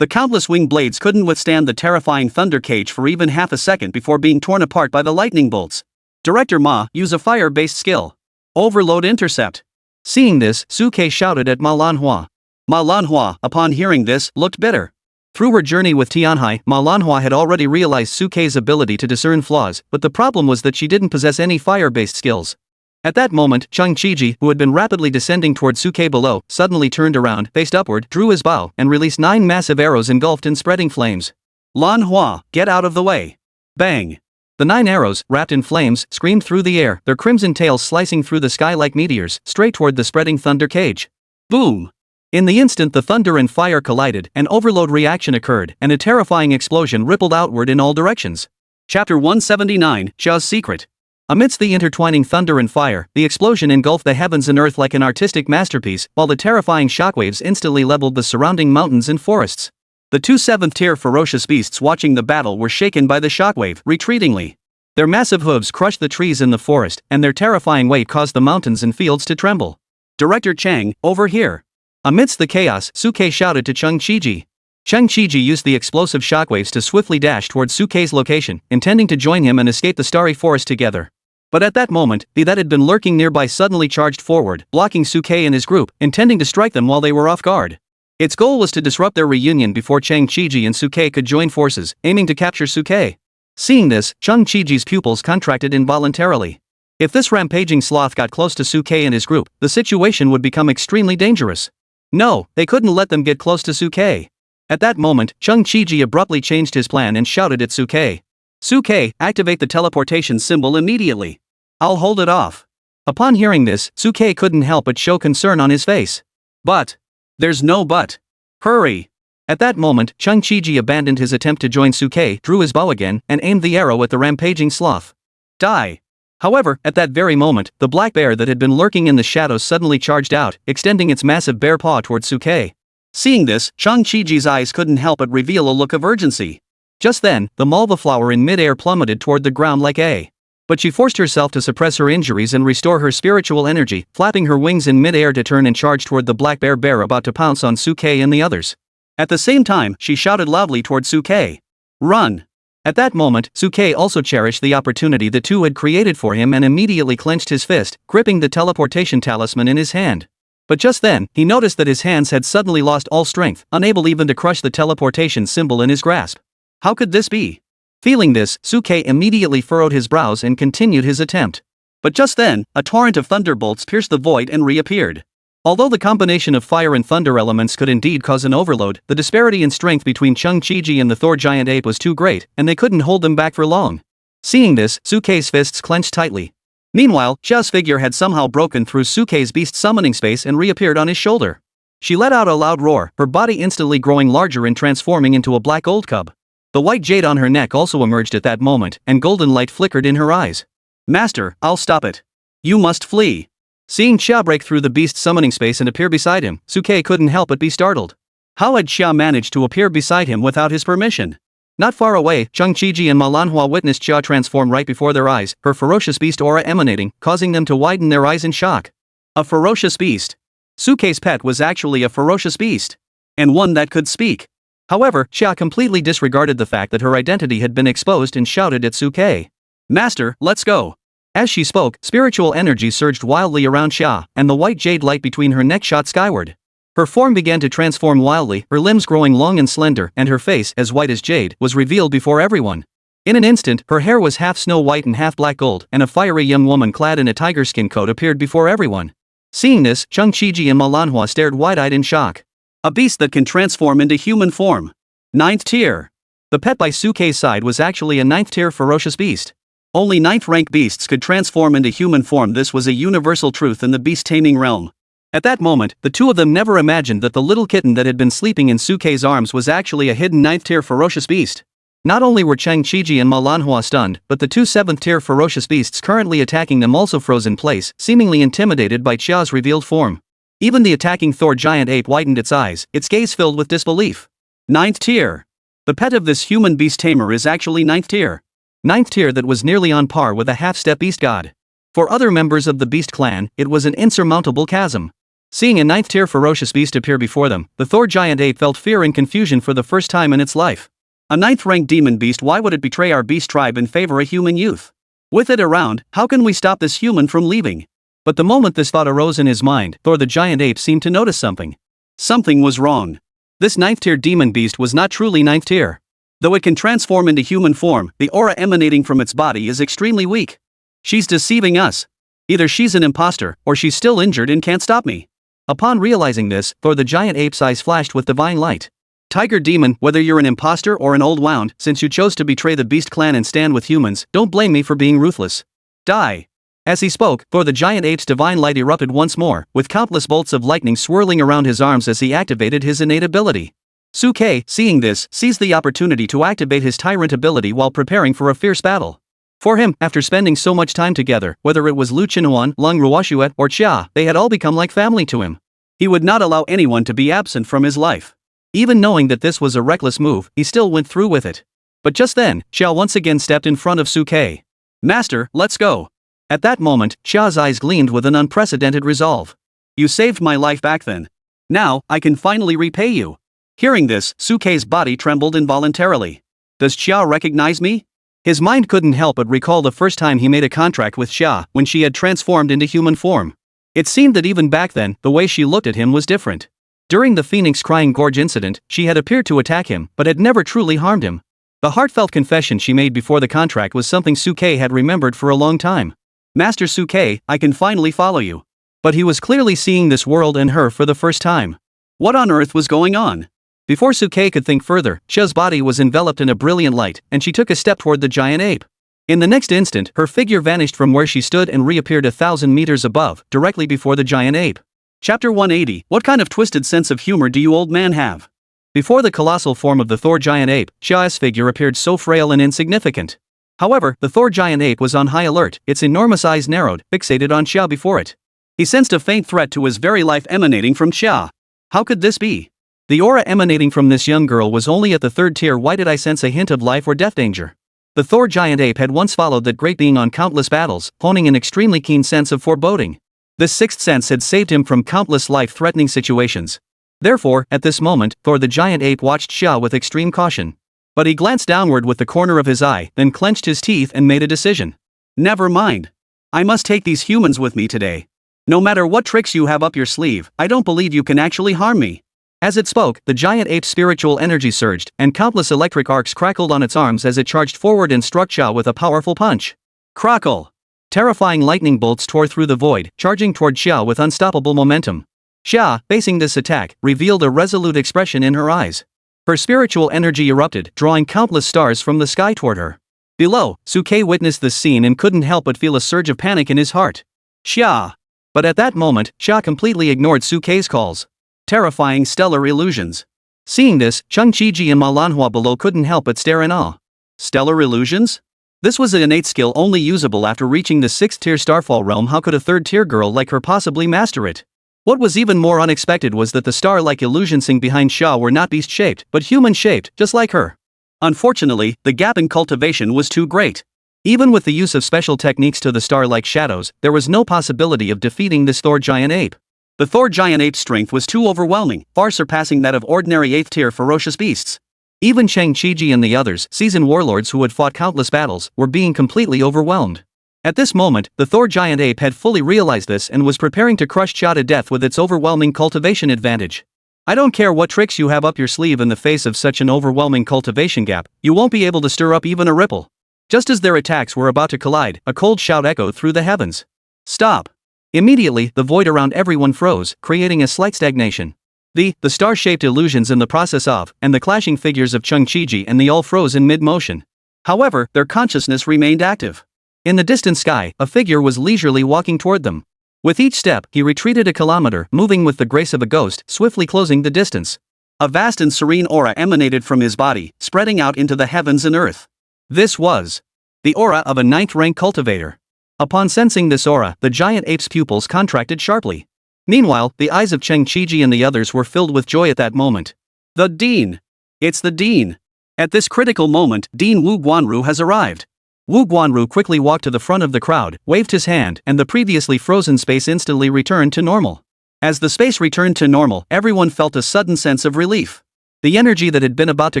The countless wing blades couldn't withstand the terrifying thunder cage for even half a second before being torn apart by the lightning bolts. Director Ma, use a fire-based skill. Overload intercept. Seeing this, Suke shouted at Manhwa. Manhwa, upon hearing this, looked bitter. Through her journey with Tianhai, Manhwa had already realized Suke's ability to discern flaws, but the problem was that she didn't possess any fire-based skills. At that moment, Chung Chiji, who had been rapidly descending toward Suke below, suddenly turned around, faced upward, drew his bow, and released 9 massive arrows engulfed in spreading flames. Lan Hua, get out of the way. Bang. The 9 arrows, wrapped in flames, screamed through the air, their crimson tails slicing through the sky like meteors, straight toward the spreading thunder cage. Boom! In the instant the thunder and fire collided, an overload reaction occurred, and a terrifying explosion rippled outward in all directions. Chapter 179, Xia's Secret. Amidst the intertwining thunder and fire, the explosion engulfed the heavens and earth like an artistic masterpiece, while the terrifying shockwaves instantly leveled the surrounding mountains and forests. The 2 7th-tier ferocious beasts watching the battle were shaken by the shockwave, retreatingly. Their massive hooves crushed the trees in the forest, and their terrifying weight caused the mountains and fields to tremble. Director Chang, over here. Amidst the chaos, Suke shouted to Chung Chiji. Chung Chiji used the explosive shockwaves to swiftly dash towards Suke's location, intending to join him and escape the starry forest together. But at that moment, the that had been lurking nearby suddenly charged forward, blocking Suke and his group, intending to strike them while they were off guard. Its goal was to disrupt their reunion before Chung Chiji and Suke could join forces, aiming to capture Suke. Seeing this, Chung Chiji's pupils contracted involuntarily. If this rampaging sloth got close to Suke and his group, the situation would become extremely dangerous. No, they couldn't let them get close to Suke. At that moment, Chung Chiji abruptly changed his plan and shouted at Suke. Suke, activate the teleportation symbol immediately. I'll hold it off. Upon hearing this, Suke couldn't help but show concern on his face. But. There's no but. Hurry. At that moment, Chung Chiji abandoned his attempt to join Suke, drew his bow again, and aimed the arrow at the rampaging sloth. Die. However, at that very moment, the black bear that had been lurking in the shadows suddenly charged out, extending its massive bear paw towards Suke. Seeing this, Chung Chiji's eyes couldn't help but reveal a look of urgency. Just then, the malva flower in mid-air plummeted toward the ground like a. But she forced herself to suppress her injuries and restore her spiritual energy, flapping her wings in mid-air to turn and charge toward the black bear about to pounce on Suke and the others. At the same time, she shouted loudly toward Suke. Run! At that moment, Suke also cherished the opportunity the two had created for him and immediately clenched his fist, gripping the teleportation talisman in his hand. But just then, he noticed that his hands had suddenly lost all strength, unable even to crush the teleportation symbol in his grasp. How could this be? Feeling this, Suke immediately furrowed his brows and continued his attempt. But just then, a torrent of thunderbolts pierced the void and reappeared. Although the combination of fire and thunder elements could indeed cause an overload, the disparity in strength between Chung Chiji and the Thor giant ape was too great, and they couldn't hold them back for long. Seeing this, Suke's fists clenched tightly. Meanwhile, Xia's figure had somehow broken through Suke's beast summoning space and reappeared on his shoulder. She let out a loud roar, her body instantly growing larger and transforming into a black gold cub. The white jade on her neck also emerged at that moment, and golden light flickered in her eyes. Master, I'll stop it. You must flee. Seeing Xia break through the beast's summoning space and appear beside him, Suke couldn't help but be startled. How had Xia managed to appear beside him without his permission? Not far away, Chung Chiji and Manhwa witnessed Xia transform right before their eyes, her ferocious beast aura emanating, causing them to widen their eyes in shock. A ferocious beast. Suke's pet was actually a ferocious beast. And one that could speak. However, Xia completely disregarded the fact that her identity had been exposed and shouted at Suke. Master, let's go. As she spoke, spiritual energy surged wildly around Xia, and the white jade light between her neck shot skyward. Her form began to transform wildly, her limbs growing long and slender, and her face, as white as jade, was revealed before everyone. In an instant, her hair was half snow white and half black gold, and a fiery young woman clad in a tiger skin coat appeared before everyone. Seeing this, Chung Chiji and Manhwa stared wide-eyed in shock. A beast that can transform into human form. 9th tier. The pet by Suke's side was actually a 9th tier ferocious beast. Only 9th rank beasts could transform into human form. This was a universal truth in the beast taming realm. At that moment, the two of them never imagined that the little kitten that had been sleeping in Suke's arms was actually a hidden 9th tier ferocious beast. Not only were Chang Chiji and Manhwa stunned, but the two 7th tier ferocious beasts currently attacking them also froze in place, seemingly intimidated by Chia's revealed form. Even the attacking Thor giant ape widened its eyes, its gaze filled with disbelief. 9th tier. The pet of this human beast tamer is actually 9th tier. 9th tier that was nearly on par with a half-step beast god. For other members of the beast clan, it was an insurmountable chasm. Seeing a 9th tier ferocious beast appear before them, the Thor giant ape felt fear and confusion for the first time in its life. A 9th rank demon beast, why would it betray our beast tribe and favor a human youth? With it around, how can we stop this human from leaving? But the moment this thought arose in his mind, Thor the giant ape seemed to notice something. Something was wrong. This 9th tier demon beast was not truly 9th tier. Though it can transform into human form, the aura emanating from its body is extremely weak. She's deceiving us. Either she's an imposter, or she's still injured and can't stop me. Upon realizing this, Thor the giant ape's eyes flashed with divine light. Tiger demon, whether you're an imposter or an old wound, since you chose to betray the beast clan and stand with humans, don't blame me for being ruthless. Die. As he spoke, Thor the giant ape's divine light erupted once more, with countless bolts of lightning swirling around his arms as he activated his innate ability. Suke, seeing this, seized the opportunity to activate his tyrant ability while preparing for a fierce battle. For him, after spending so much time together, whether it was Lu Chinhuan, Lung Ruoshuet, or Chia, they had all become like family to him. He would not allow anyone to be absent from his life. Even knowing that this was a reckless move, he still went through with it. But just then, Chia once again stepped in front of Suke. Master, let's go. At that moment, Chia's eyes gleamed with an unprecedented resolve. You saved my life back then. Now, I can finally repay you. Hearing this, Suke's body trembled involuntarily. Does Chia recognize me? His mind couldn't help but recall the first time he made a contract with Chia, when she had transformed into human form. It seemed that even back then, the way she looked at him was different. During the Phoenix Crying Gorge incident, she had appeared to attack him, but had never truly harmed him. The heartfelt confession she made before the contract was something Suke had remembered for a long time. Master Suke, I can finally follow you. But he was clearly seeing this world and her for the first time. What on earth was going on? Before Suke could think further, Chia's body was enveloped in a brilliant light, and she took a step toward the giant ape. In the next instant, her figure vanished from where she stood and reappeared 1,000 meters above, directly before the giant ape. Chapter 180. What kind of twisted sense of humor do you old man have? Before the colossal form of the Thor giant ape, Chia's figure appeared so frail and insignificant. However, the Thor giant ape was on high alert, its enormous eyes narrowed, fixated on Chia before it. He sensed a faint threat to his very life emanating from Chia. How could this be? The aura emanating from this young girl was only at the 3rd tier. Why did I sense a hint of life or death danger? The Thor giant ape had once followed that great being on countless battles, honing an extremely keen sense of foreboding. This sixth sense had saved him from countless life-threatening situations. Therefore, at this moment, Thor the giant ape watched Chia with extreme caution. But he glanced downward with the corner of his eye, then clenched his teeth and made a decision. Never mind. I must take these humans with me today. No matter what tricks you have up your sleeve, I don't believe you can actually harm me. As it spoke, the giant ape's spiritual energy surged, and countless electric arcs crackled on its arms as it charged forward and struck Chia with a powerful punch. Crackle! Terrifying lightning bolts tore through the void, charging toward Chia with unstoppable momentum. Chia, facing this attack, revealed a resolute expression in her eyes. Her spiritual energy erupted, drawing countless stars from the sky toward her. Below, Suke witnessed this scene and couldn't help but feel a surge of panic in his heart. Chia! But at that moment, Chia completely ignored Suke's calls. Terrifying stellar illusions. Seeing this, Chang Chiji and Manhwa below couldn't help but stare in awe. Stellar illusions? This was an innate skill only usable after reaching the 6th tier Starfall realm. How could a 3rd tier girl like her possibly master it? What was even more unexpected was that the star-like illusions behind Chia were not beast-shaped, but human-shaped, just like her. Unfortunately, the gap in cultivation was too great. Even with the use of special techniques to the star-like shadows, there was no possibility of defeating this Thor giant ape. The Thor giant ape's strength was too overwhelming, far surpassing that of ordinary 8th tier ferocious beasts. Even Chang Chiji and the others, seasoned warlords who had fought countless battles, were being completely overwhelmed. At this moment, the Thor giant ape had fully realized this and was preparing to crush Chia to death with its overwhelming cultivation advantage. I don't care what tricks you have up your sleeve in the face of such an overwhelming cultivation gap, you won't be able to stir up even a ripple. Just as their attacks were about to collide, a cold shout echoed through the heavens. Stop! Immediately, the void around everyone froze, creating a slight stagnation. The star-shaped illusions in the process of, and the clashing figures of Chang Chiji and the all froze in mid-motion. However, their consciousness remained active. In the distant sky, a figure was leisurely walking toward them. With each step, he retreated a kilometer, moving with the grace of a ghost, swiftly closing the distance. A vast and serene aura emanated from his body, spreading out into the heavens and earth. This was the aura of a 9th rank cultivator. Upon sensing this aura, the giant ape's pupils contracted sharply. Meanwhile, the eyes of Cheng Qiji and the others were filled with joy at that moment. The Dean! It's the Dean! At this critical moment, Dean Wu Guanru has arrived. Wu Guanru quickly walked to the front of the crowd, waved his hand, and the previously frozen space instantly returned to normal. As the space returned to normal, everyone felt a sudden sense of relief. The energy that had been about to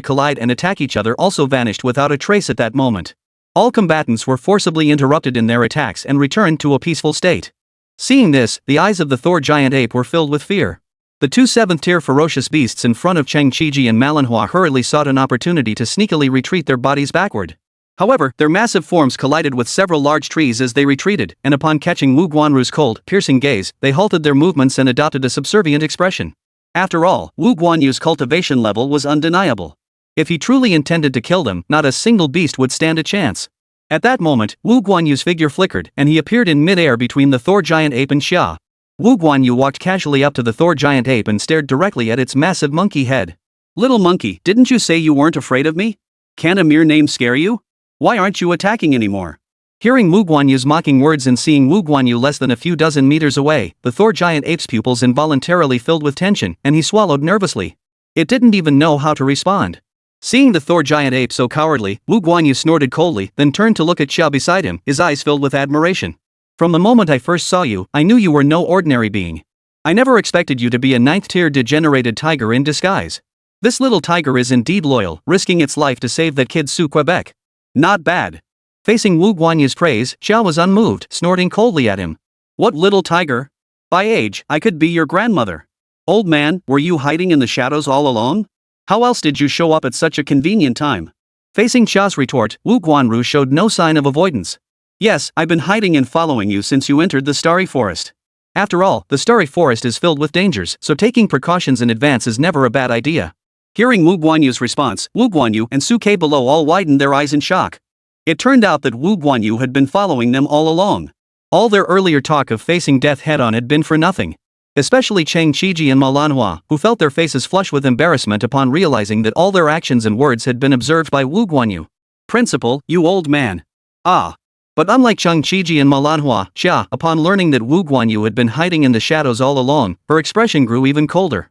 collide and attack each other also vanished without a trace at that moment. All combatants were forcibly interrupted in their attacks and returned to a peaceful state. Seeing this, the eyes of the Thor giant ape were filled with fear. The two 7th-tier ferocious beasts in front of Cheng Qiji and Manhwa hurriedly sought an opportunity to sneakily retreat their bodies backward. However, their massive forms collided with several large trees as they retreated, and upon catching Wu Guanru's cold, piercing gaze, they halted their movements and adopted a subservient expression. After all, Wu Guanyu's cultivation level was undeniable. If he truly intended to kill them, not a single beast would stand a chance. At that moment, Wu Guanyu's figure flickered, and he appeared in mid-air between the Thor giant ape and Xia. Wu Guanyu walked casually up to the Thor giant ape and stared directly at its massive monkey head. Little monkey, didn't you say you weren't afraid of me? Can't a mere name scare you? Why aren't you attacking anymore? Hearing Wu Guanyu's mocking words and seeing Wu Guanyu less than a few dozen meters away, the Thor giant ape's pupils involuntarily filled with tension, and he swallowed nervously. It didn't even know how to respond. Seeing the Thor giant ape so cowardly, Wu Guanyu snorted coldly, then turned to look at Xia beside him, his eyes filled with admiration. From the moment I first saw you, I knew you were no ordinary being. I never expected you to be a 9th-tier degenerated tiger in disguise. This little tiger is indeed loyal, risking its life to save that kid Su Quebec. Not bad. Facing Wu Guanyu's praise, Xia was unmoved, snorting coldly at him. What little tiger? By age, I could be your grandmother. Old man, were you hiding in the shadows all alone? How else did you show up at such a convenient time? Facing Xia's retort, Wu Guanru showed no sign of avoidance. Yes, I've been hiding and following you since you entered the Starry Forest. After all, the Starry Forest is filled with dangers, so taking precautions in advance is never a bad idea. Hearing Wu Guanyu's response, Wu Guanyu and Su Ke below all widened their eyes in shock. It turned out that Wu Guanyu had been following them all along. All their earlier talk of facing death head-on had been for nothing. Especially Cheng Qiji and Manhwa, who felt their faces flush with embarrassment upon realizing that all their actions and words had been observed by Wu Guanyu. Principal, you old man. Ah. But unlike Cheng Qiji and Manhwa, Xia, upon learning that Wu Guanyu had been hiding in the shadows all along, her expression grew even colder.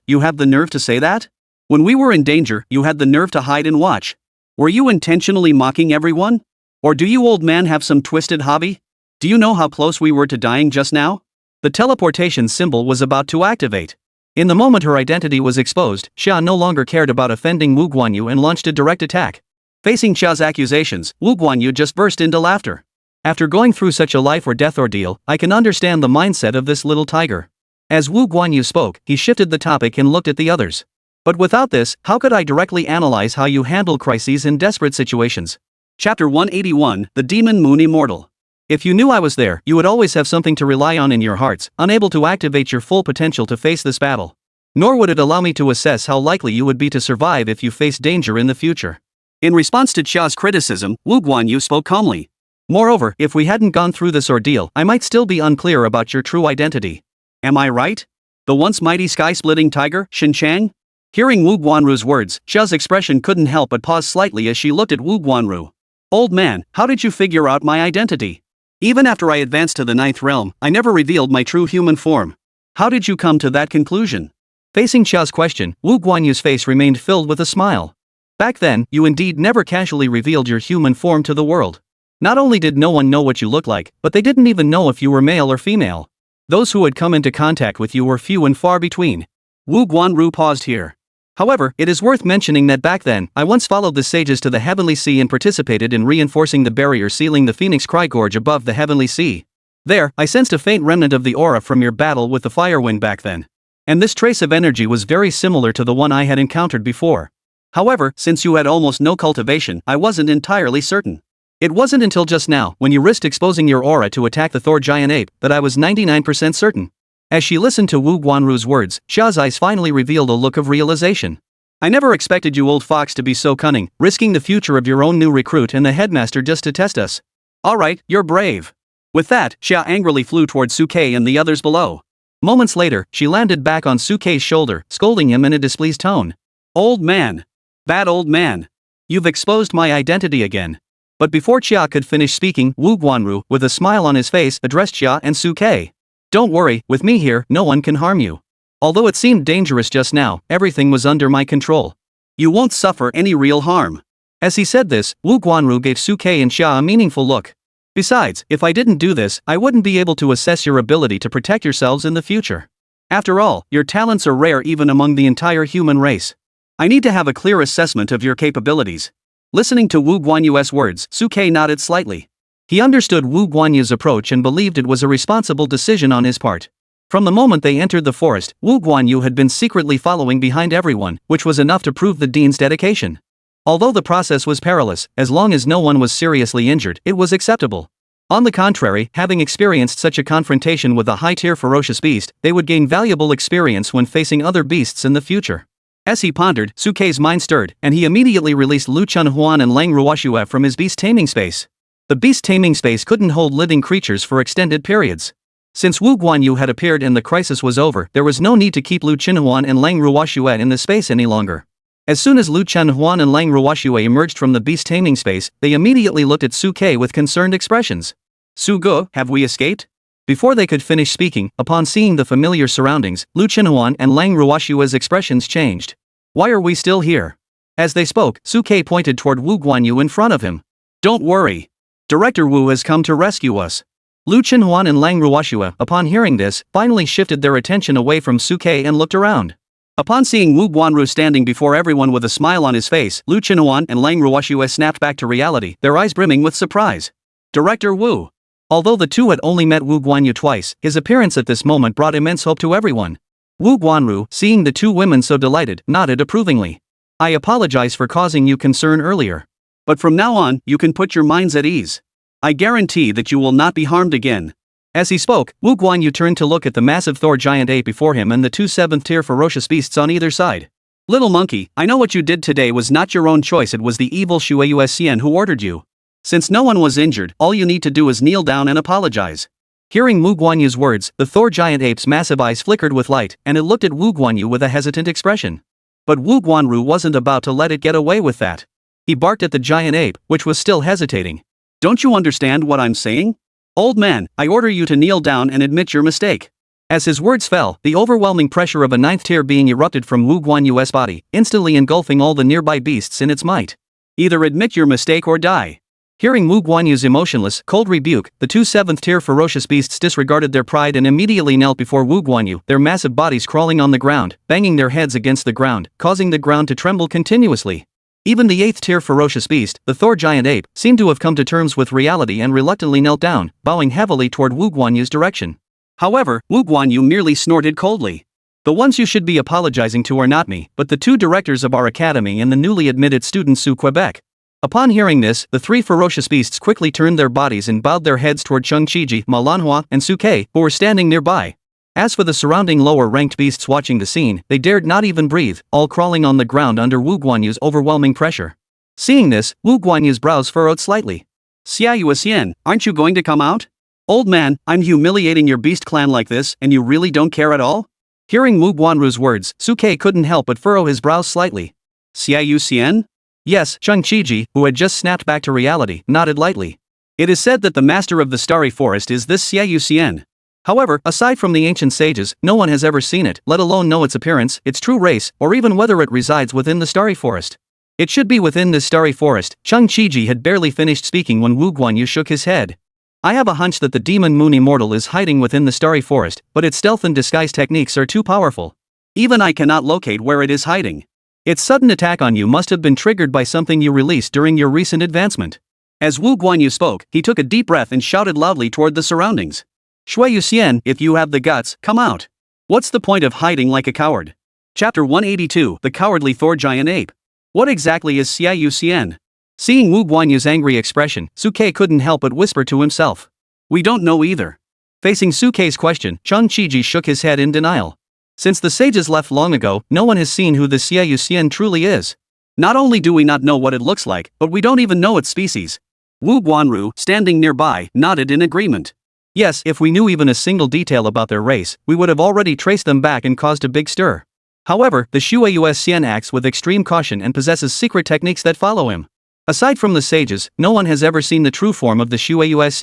You have the nerve to say that? When we were in danger, you had the nerve to hide and watch. Were you intentionally mocking everyone? Or do you old man have some twisted hobby? Do you know how close we were to dying just now? The teleportation symbol was about to activate. In the moment her identity was exposed, Xia no longer cared about offending Wu Guanyu and launched a direct attack. Facing Xia's accusations, Wu Guanyu just burst into laughter. After going through such a life or death ordeal, I can understand the mindset of this little tiger. As Wu Guanyu spoke, he shifted the topic and looked at the others. But without this, how could I directly analyze how you handle crises in desperate situations? Chapter 181, The Demon Moon Immortal. If you knew I was there, you would always have something to rely on in your hearts, unable to activate your full potential to face this battle. Nor would it allow me to assess how likely you would be to survive if you face danger in the future. In response to Xia's criticism, Wu Guanyu spoke calmly. Moreover, if we hadn't gone through this ordeal, I might still be unclear about your true identity. Am I right? The once mighty sky-splitting tiger, Shin Chang? Hearing Wu Guanru's words, Xia's expression couldn't help but pause slightly as she looked at Wu Guanru. Old man, how did you figure out my identity? Even after I advanced to the 9th realm, I never revealed my true human form. How did you come to that conclusion? Facing Xia's question, Wu Guanyu's face remained filled with a smile. Back then, you indeed never casually revealed your human form to the world. Not only did no one know what you looked like, but they didn't even know if you were male or female. Those who had come into contact with you were few and far between. Wu Guanru paused here. However, it is worth mentioning that back then, I once followed the sages to the Heavenly Sea and participated in reinforcing the barrier sealing the Phoenix Cry Gorge above the Heavenly Sea. There, I sensed a faint remnant of the aura from your battle with the Firewind back then. And this trace of energy was very similar to the one I had encountered before. However, since you had almost no cultivation, I wasn't entirely certain. It wasn't until just now, when you risked exposing your aura to attack the Thor giant ape, that I was 99% certain. As she listened to Wu Guanru's words, Xia's eyes finally revealed a look of realization. I never expected you old fox to be so cunning, risking the future of your own new recruit and the headmaster just to test us. Alright, you're brave. With that, Xia angrily flew toward Suke and the others below. Moments later, she landed back on Suke's shoulder, scolding him in a displeased tone. Old man. Bad old man. You've exposed my identity again. But before Xia could finish speaking, Wu Guanru, with a smile on his face, addressed Xia and Suke. Don't worry, with me here, no one can harm you. Although it seemed dangerous just now, everything was under my control. You won't suffer any real harm. As he said this, Wu Guanru gave Suke and Xia a meaningful look. Besides, if I didn't do this, I wouldn't be able to assess your ability to protect yourselves in the future. After all, your talents are rare even among the entire human race. I need to have a clear assessment of your capabilities. Listening to Wu Guanyu's words, Suke nodded slightly. He understood Wu Guanyu's approach and believed it was a responsible decision on his part. From the moment they entered the forest, Wu Guanyu had been secretly following behind everyone, which was enough to prove the dean's dedication. Although the process was perilous, as long as no one was seriously injured, it was acceptable. On the contrary, having experienced such a confrontation with a high-tier ferocious beast, they would gain valuable experience when facing other beasts in the future. As he pondered, Suke's mind stirred, and he immediately released Lu Chunhuan and Lang Ruoxue from his beast taming space. The beast taming space couldn't hold living creatures for extended periods. Since Wu Guanyu had appeared and the crisis was over, there was no need to keep Lu Chunhuan and Lang Ruoxue in the space any longer. As soon as Lu Chunhuan and Lang Ruoxue emerged from the beast taming space, they immediately looked at Suke with concerned expressions. Suge, have we escaped? Before they could finish speaking, upon seeing the familiar surroundings, Lu Chunhuan and Lang Ruoxue's expressions changed. Why are we still here? As they spoke, Suke pointed toward Wu Guanyu in front of him. Don't worry. Director Wu has come to rescue us. Lu Chunhuan and Lang Ruoxue, upon hearing this, finally shifted their attention away from Suke and looked around. Upon seeing Wu Guanru standing before everyone with a smile on his face, Lu Chunhuan and Lang Ruoxue snapped back to reality, their eyes brimming with surprise. Director Wu. Although the two had only met Wu Guanyu twice, his appearance at this moment brought immense hope to everyone. Wu Guanru, seeing the two women so delighted, nodded approvingly. I apologize for causing you concern earlier. But from now on, you can put your minds at ease. I guarantee that you will not be harmed again. As he spoke, Wu Guanyu turned to look at the massive Thor giant ape before him and the two 7th-tier ferocious beasts on either side. Little monkey, I know what you did today was not your own choice, it was the evil Shueusien who ordered you. Since no one was injured, all you need to do is kneel down and apologize. Hearing Wu Guanyu's words, the Thor giant ape's massive eyes flickered with light, and it looked at Wu Guanyu with a hesitant expression. But Wu Guanru wasn't about to let it get away with that. He barked at the giant ape, which was still hesitating. Don't you understand what I'm saying? Old man, I order you to kneel down and admit your mistake. As his words fell, the overwhelming pressure of a 9th-tier being erupted from Wu Guanyu's body, instantly engulfing all the nearby beasts in its might. Either admit your mistake or die. Hearing Wu Guanyu's emotionless, cold rebuke, the two 7th-tier ferocious beasts disregarded their pride and immediately knelt before Wu Guanyu, their massive bodies crawling on the ground, banging their heads against the ground, causing the ground to tremble continuously. Even the 8th-tier ferocious beast, the Thor giant ape, seemed to have come to terms with reality and reluctantly knelt down, bowing heavily toward Wu Guanyu's direction. However, Wu Guanyu merely snorted coldly. The ones you should be apologizing to are not me, but the two directors of our academy and the newly admitted students Su Quebec. Upon hearing this, the three ferocious beasts quickly turned their bodies and bowed their heads toward Chung Chiji, Manhwa, and Suke, who were standing nearby. As for the surrounding lower-ranked beasts watching the scene, they dared not even breathe, all crawling on the ground under Wu Guanyu's overwhelming pressure. Seeing this, Wu Guanyu's brows furrowed slightly. Xiaoyuxian, aren't you going to come out? Old man, I'm humiliating your beast clan like this, and you really don't care at all? Hearing Wu Guanru's words, Suke couldn't help but furrow his brows slightly. Xiaoyuxian? Yes, Chung Chiji, who had just snapped back to reality, nodded lightly. It is said that the master of the starry forest is this Xiaoyuxian. However, aside from the ancient sages, no one has ever seen it, let alone know its appearance, its true race, or even whether it resides within the starry forest. It should be within this starry forest. Chung Chiji had barely finished speaking when Wu Guanyu shook his head. I have a hunch that the demon moon immortal is hiding within the starry forest, but its stealth and disguise techniques are too powerful. Even I cannot locate where it is hiding. Its sudden attack on you must have been triggered by something you released during your recent advancement. As Wu Guanyu spoke, he took a deep breath and shouted loudly toward the surroundings. Shueusien, if you have the guts, come out. What's the point of hiding like a coward? Chapter 182, The Cowardly Thor Giant Ape. What exactly is Xiaoyuxian? Seeing Wu Guanyu's angry expression, Suke couldn't help but whisper to himself. We don't know either. Facing Suke's question, Chung Chiji shook his head in denial. Since the sages left long ago, no one has seen who the Xiaoyuxian truly is. Not only do we not know what it looks like, but we don't even know its species. Wu Guanru, standing nearby, nodded in agreement. Yes, if we knew even a single detail about their race, we would have already traced them back and caused a big stir. However, the Shueus acts with extreme caution and possesses secret techniques that follow him. Aside from the sages, no one has ever seen the true form of the Shueus.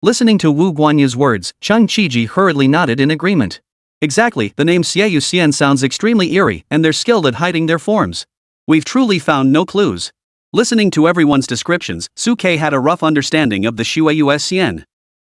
Listening to Wu Guanyu's words, Chang Qiji hurriedly nodded in agreement. Exactly, the name Xiaoyu sounds extremely eerie, and they're skilled at hiding their forms. We've truly found no clues. Listening to everyone's descriptions, Suke had a rough understanding of the Shueus.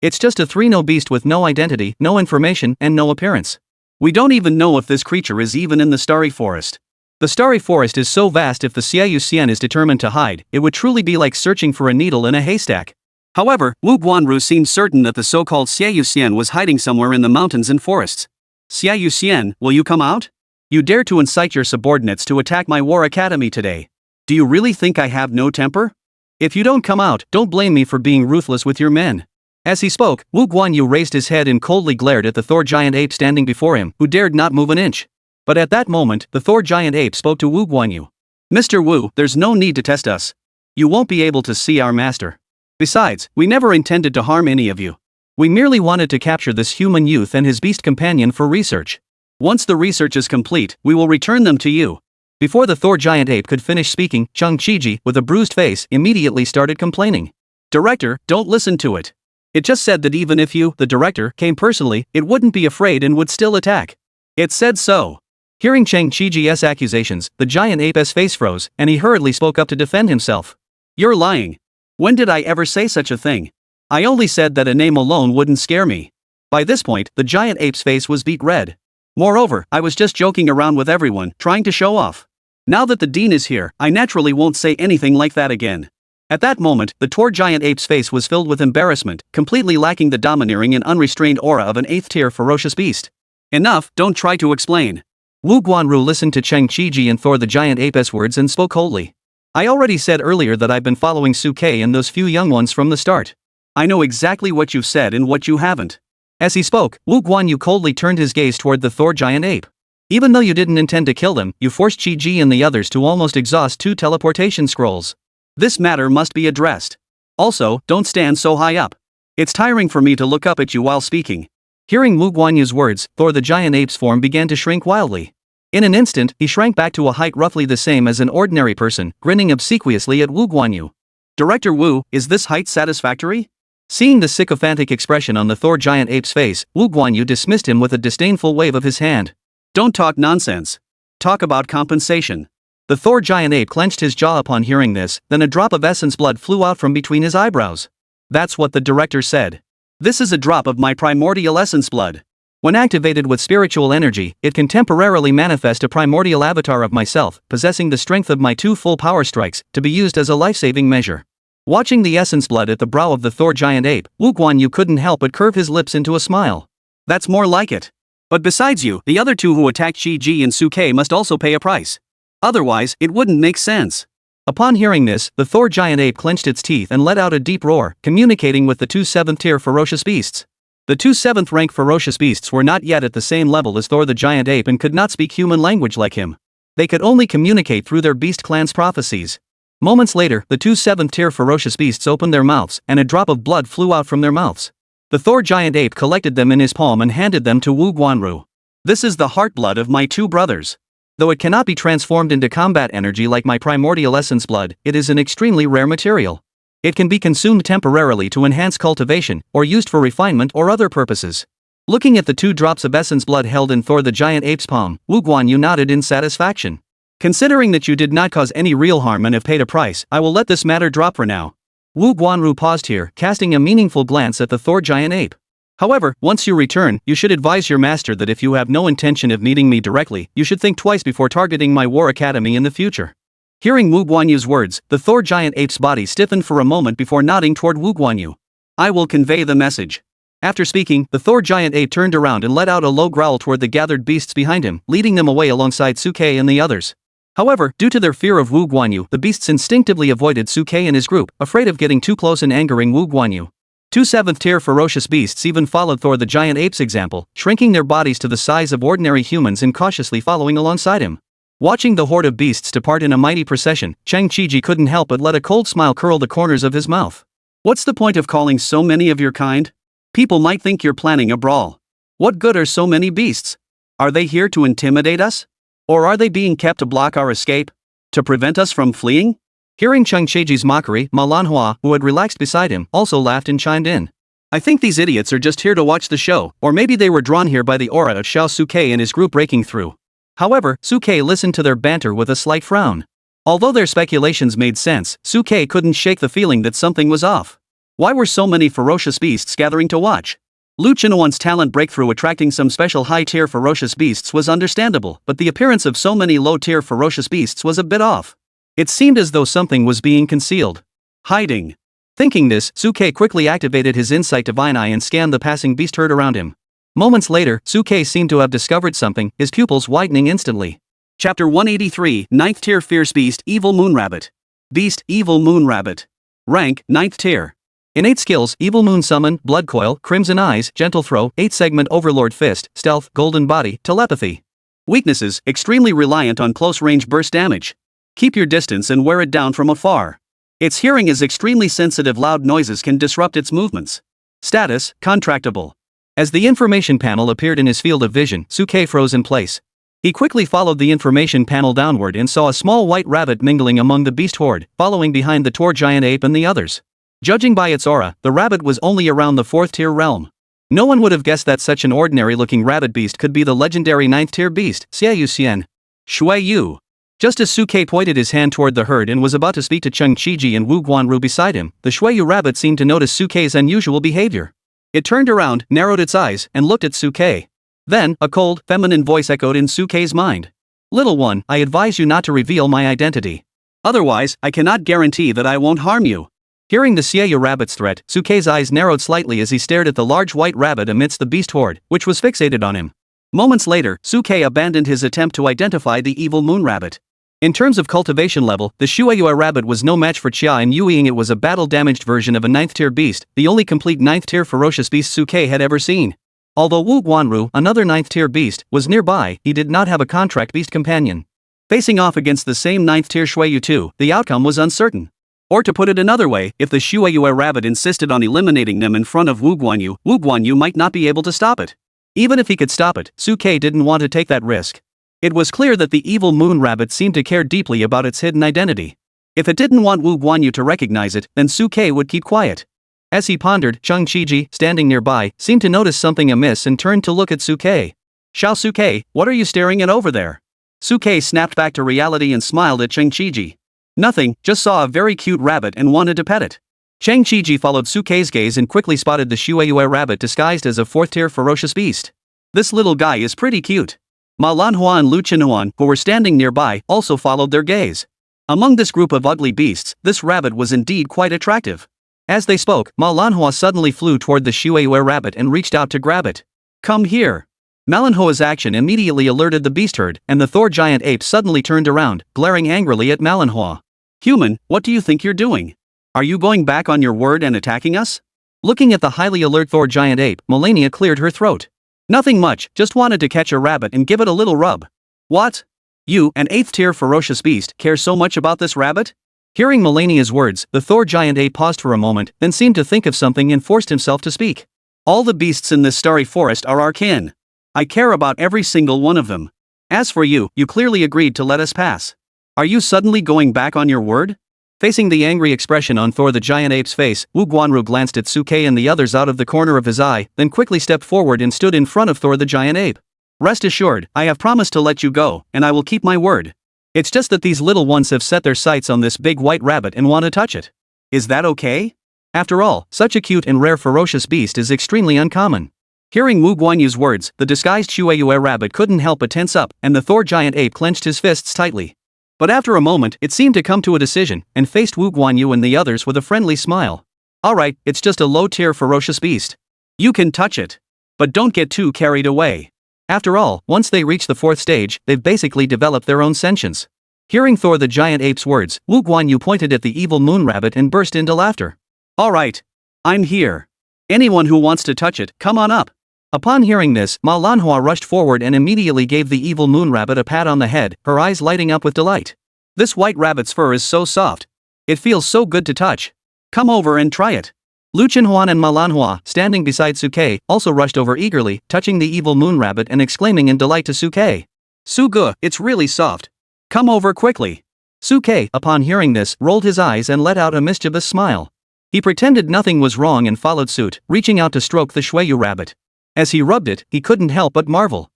It's just a three-no beast with no identity, no information, and no appearance. We don't even know if this creature is even in the Starry Forest. The Starry Forest is so vast, if the Xiaoyu is determined to hide, it would truly be like searching for a needle in a haystack. However, Wu Guanru seemed certain that the so-called Xiaoyu was hiding somewhere in the mountains and forests. Xiaoyu, will you come out? You dare to incite your subordinates to attack my war academy today. Do you really think I have no temper? If you don't come out, don't blame me for being ruthless with your men. As he spoke, Wu Guanyu raised his head and coldly glared at the Thor giant ape standing before him, who dared not move an inch. But at that moment, the Thor giant ape spoke to Wu Guanyu. Mr. Wu, there's no need to test us. You won't be able to see our master. Besides, we never intended to harm any of you. We merely wanted to capture this human youth and his beast companion for research. Once the research is complete, we will return them to you. Before the Thor giant ape could finish speaking, Chang Qiji, with a bruised face, immediately started complaining. Director, don't listen to it. It just said that even if you, the director, came personally, it wouldn't be afraid and would still attack. It said so. Hearing Chang Qiji's accusations, the giant ape's face froze, and he hurriedly spoke up to defend himself. You're lying. When did I ever say such a thing? I only said that a name alone wouldn't scare me. By this point, the giant ape's face was beet red. Moreover, I was just joking around with everyone, trying to show off. Now that the dean is here, I naturally won't say anything like that again. At that moment, the Tor giant ape's face was filled with embarrassment, completely lacking the domineering and unrestrained aura of an 8th-tier ferocious beast. Enough, don't try to explain. Wu Guanru listened to Chang Qiji and Thor the giant ape's words and spoke coldly. I already said earlier that I've been following Suke and those few young ones from the start. I know exactly what you've said and what you haven't. As he spoke, Wu Guanyu coldly turned his gaze toward the Thor giant ape. Even though you didn't intend to kill them, you forced Qiji and the others to almost exhaust 2 teleportation scrolls. This matter must be addressed. Also, don't stand so high up. It's tiring for me to look up at you while speaking. Hearing Wu Guanyu's words, Thor the giant ape's form began to shrink wildly. In an instant, he shrank back to a height roughly the same as an ordinary person, grinning obsequiously at Wu Guanyu. Director Wu, is this height satisfactory? Seeing the sycophantic expression on the Thor giant ape's face, Wu Guanyu dismissed him with a disdainful wave of his hand. Don't talk nonsense. Talk about compensation. The Thor giant ape clenched his jaw upon hearing this, then a drop of essence blood flew out from between his eyebrows. That's what the director said. This is a drop of my primordial essence blood. When activated with spiritual energy, it can temporarily manifest a primordial avatar of myself, possessing the strength of my 2 full power strikes, to be used as a life-saving measure. Watching the essence blood at the brow of the Thor giant ape, Wu Guanyu couldn't help but curve his lips into a smile. That's more like it. But besides you, the other 2 who attacked Qiji and Suke must also pay a price. Otherwise, it wouldn't make sense. Upon hearing this, the Thor giant ape clenched its teeth and let out a deep roar, communicating with the 2 7th-tier ferocious beasts. The 2 7th-rank ferocious beasts were not yet at the same level as Thor the giant ape and could not speak human language like him. They could only communicate through their beast clan's prophecies. Moments later, the 2 7th-tier ferocious beasts opened their mouths, and a drop of blood flew out from their mouths. The Thor giant ape collected them in his palm and handed them to Wu Guanru. This is the heart blood of my 2 brothers. Though it cannot be transformed into combat energy like my primordial essence blood, it is an extremely rare material. It can be consumed temporarily to enhance cultivation, or used for refinement or other purposes. Looking at the 2 drops of essence blood held in Thor the giant ape's palm, Wu Guanyu nodded in satisfaction. Considering that you did not cause any real harm and have paid a price, I will let this matter drop for now. Wu Guanru paused here, casting a meaningful glance at the Thor giant ape. However, once you return, you should advise your master that if you have no intention of meeting me directly, you should think twice before targeting my war academy in the future. Hearing Wu Guanyu's words, the Thor giant ape's body stiffened for a moment before nodding toward Wu Guanyu. I will convey the message. After speaking, the Thor giant ape turned around and let out a low growl toward the gathered beasts behind him, leading them away alongside Suke and the others. However, due to their fear of Wu Guanyu, the beasts instinctively avoided Suke and his group, afraid of getting too close and angering Wu Guanyu. 2 7th-tier ferocious beasts even followed Thor the giant ape's example, shrinking their bodies to the size of ordinary humans and cautiously following alongside him. Watching the horde of beasts depart in a mighty procession, Chang Qiji couldn't help but let a cold smile curl the corners of his mouth. What's the point of calling so many of your kind? People might think you're planning a brawl. What good are so many beasts? Are they here to intimidate us? Or are they being kept to block our escape? To prevent us from fleeing? Hearing Chung Chiji's mockery, Manhwa, who had relaxed beside him, also laughed and chimed in. I think these idiots are just here to watch the show, or maybe they were drawn here by the aura of Xiao Suke and his group breaking through. However, Suke listened to their banter with a slight frown. Although their speculations made sense, Suke couldn't shake the feeling that something was off. Why were so many ferocious beasts gathering to watch? Lu Qinuan's talent breakthrough attracting some special high-tier ferocious beasts was understandable, but the appearance of so many low-tier ferocious beasts was a bit off. It seemed as though something was being concealed. Hiding. Thinking this, Suke quickly activated his insight divine eye and scanned the passing beast herd around him. Moments later, Suke seemed to have discovered something, his pupils widening instantly. Chapter 183, 9th Tier Fierce Beast Evil Moon Rabbit. Beast Evil Moon Rabbit. Rank 9th Tier. Innate skills: Evil Moon Summon, Blood Coil, Crimson Eyes, Gentle Throw, 8-segment Overlord Fist, Stealth, Golden Body, Telepathy. Weaknesses: extremely reliant on close-range burst damage. Keep your distance and wear it down from afar. Its hearing is extremely sensitive, loud noises can disrupt its movements. Status: contractable. As the information panel appeared in his field of vision, Suke froze in place. He quickly followed the information panel downward and saw a small white rabbit mingling among the beast horde, following behind the Tor giant ape and the others. Judging by its aura, the rabbit was only around the 4th tier realm. No one would have guessed that such an ordinary-looking rabbit beast could be the legendary 9th tier beast, Xiaoyu Xian. Shui Yu. Just as Suke pointed his hand toward the herd and was about to speak to Chung Chiji and Wu Guanru beside him, the Shuiyu rabbit seemed to notice Suke's unusual behavior. It turned around, narrowed its eyes, and looked at Suke. Then, a cold, feminine voice echoed in Suke's mind. "Little one, I advise you not to reveal my identity. Otherwise, I cannot guarantee that I won't harm you." Hearing the Xiaoyu rabbit's threat, Suke's eyes narrowed slightly as he stared at the large white rabbit amidst the beast horde, which was fixated on him. Moments later, Suke abandoned his attempt to identify the evil moon rabbit. In terms of cultivation level, the Shuiyu rabbit was no match for Chia and Yueying. It was a battle-damaged version of a 9th tier beast, the only complete 9th tier ferocious beast Suke had ever seen. Although Wu Guanru, another 9th tier beast, was nearby, he did not have a contract beast companion. Facing off against the same 9th tier Shuiyu too, the outcome was uncertain. Or to put it another way, if the Shuiyu rabbit insisted on eliminating them in front of Wu Guanyu might not be able to stop it. Even if he could stop it, Suke didn't want to take that risk. It was clear that the evil moon rabbit seemed to care deeply about its hidden identity. If it didn't want Wu Guanyu to recognize it, then Suke would keep quiet. As he pondered, Chung Chiji, standing nearby, seemed to notice something amiss and turned to look at Suke. "Xiao Suke, what are you staring at over there?" Suke snapped back to reality and smiled at Chung Chiji. "Nothing, just saw a very cute rabbit and wanted to pet it." Chung Chiji followed Suke's gaze and quickly spotted the Shuiyu rabbit disguised as a 4th tier ferocious beast. "This little guy is pretty cute." Manhwa and Lu Qinuan, who were standing nearby, also followed their gaze. Among this group of ugly beasts, this rabbit was indeed quite attractive. As they spoke, Manhwa suddenly flew toward the Shuiyu rabbit and reached out to grab it. "Come here." Manhwa's action immediately alerted the beast herd, and the Thor giant ape suddenly turned around, glaring angrily at Manhwa. "Human, what do you think you're doing? Are you going back on your word and attacking us?" Looking at the highly alert Thor giant ape, Melania cleared her throat. "Nothing much, just wanted to catch a rabbit and give it a little rub." "What? You, an 8th tier ferocious beast, care so much about this rabbit?" Hearing Melania's words, the Thor giant ape paused for a moment, then seemed to think of something and forced himself to speak. "All the beasts in this starry forest are our kin. I care about every single one of them. As for you, you clearly agreed to let us pass. Are you suddenly going back on your word?" Facing the angry expression on Thor the giant ape's face, Wu Guanru glanced at Suke and the others out of the corner of his eye, then quickly stepped forward and stood in front of Thor the giant ape. "Rest assured, I have promised to let you go, and I will keep my word. It's just that these little ones have set their sights on this big white rabbit and want to touch it. Is that okay? After all, such a cute and rare ferocious beast is extremely uncommon." Hearing Wu Guanyu's words, the disguised Shuiyu rabbit couldn't help but tense up, and the Thor giant ape clenched his fists tightly. But after a moment, it seemed to come to a decision, and faced Wu Guanyu and the others with a friendly smile. "Alright, it's just a low-tier ferocious beast. You can touch it. But don't get too carried away. After all, once they reach the 4th stage, they've basically developed their own sentience." Hearing Thor the giant ape's words, Wu Guanyu pointed at the evil moon rabbit and burst into laughter. "Alright. I'm here. Anyone who wants to touch it, come on up." Upon hearing this, Manhwa rushed forward and immediately gave the evil moon rabbit a pat on the head, her eyes lighting up with delight. "This white rabbit's fur is so soft. It feels so good to touch. Come over and try it." Lu Chenhuan and Ma Lanhua, standing beside Suke, also rushed over eagerly, touching the evil moon rabbit and exclaiming in delight to Suke. Suge, it's really soft. Come over quickly. Suke, upon hearing this, rolled his eyes and let out a mischievous smile. He pretended nothing was wrong and followed suit, reaching out to stroke the Shueyu rabbit. As he rubbed it, he couldn't help but marvel.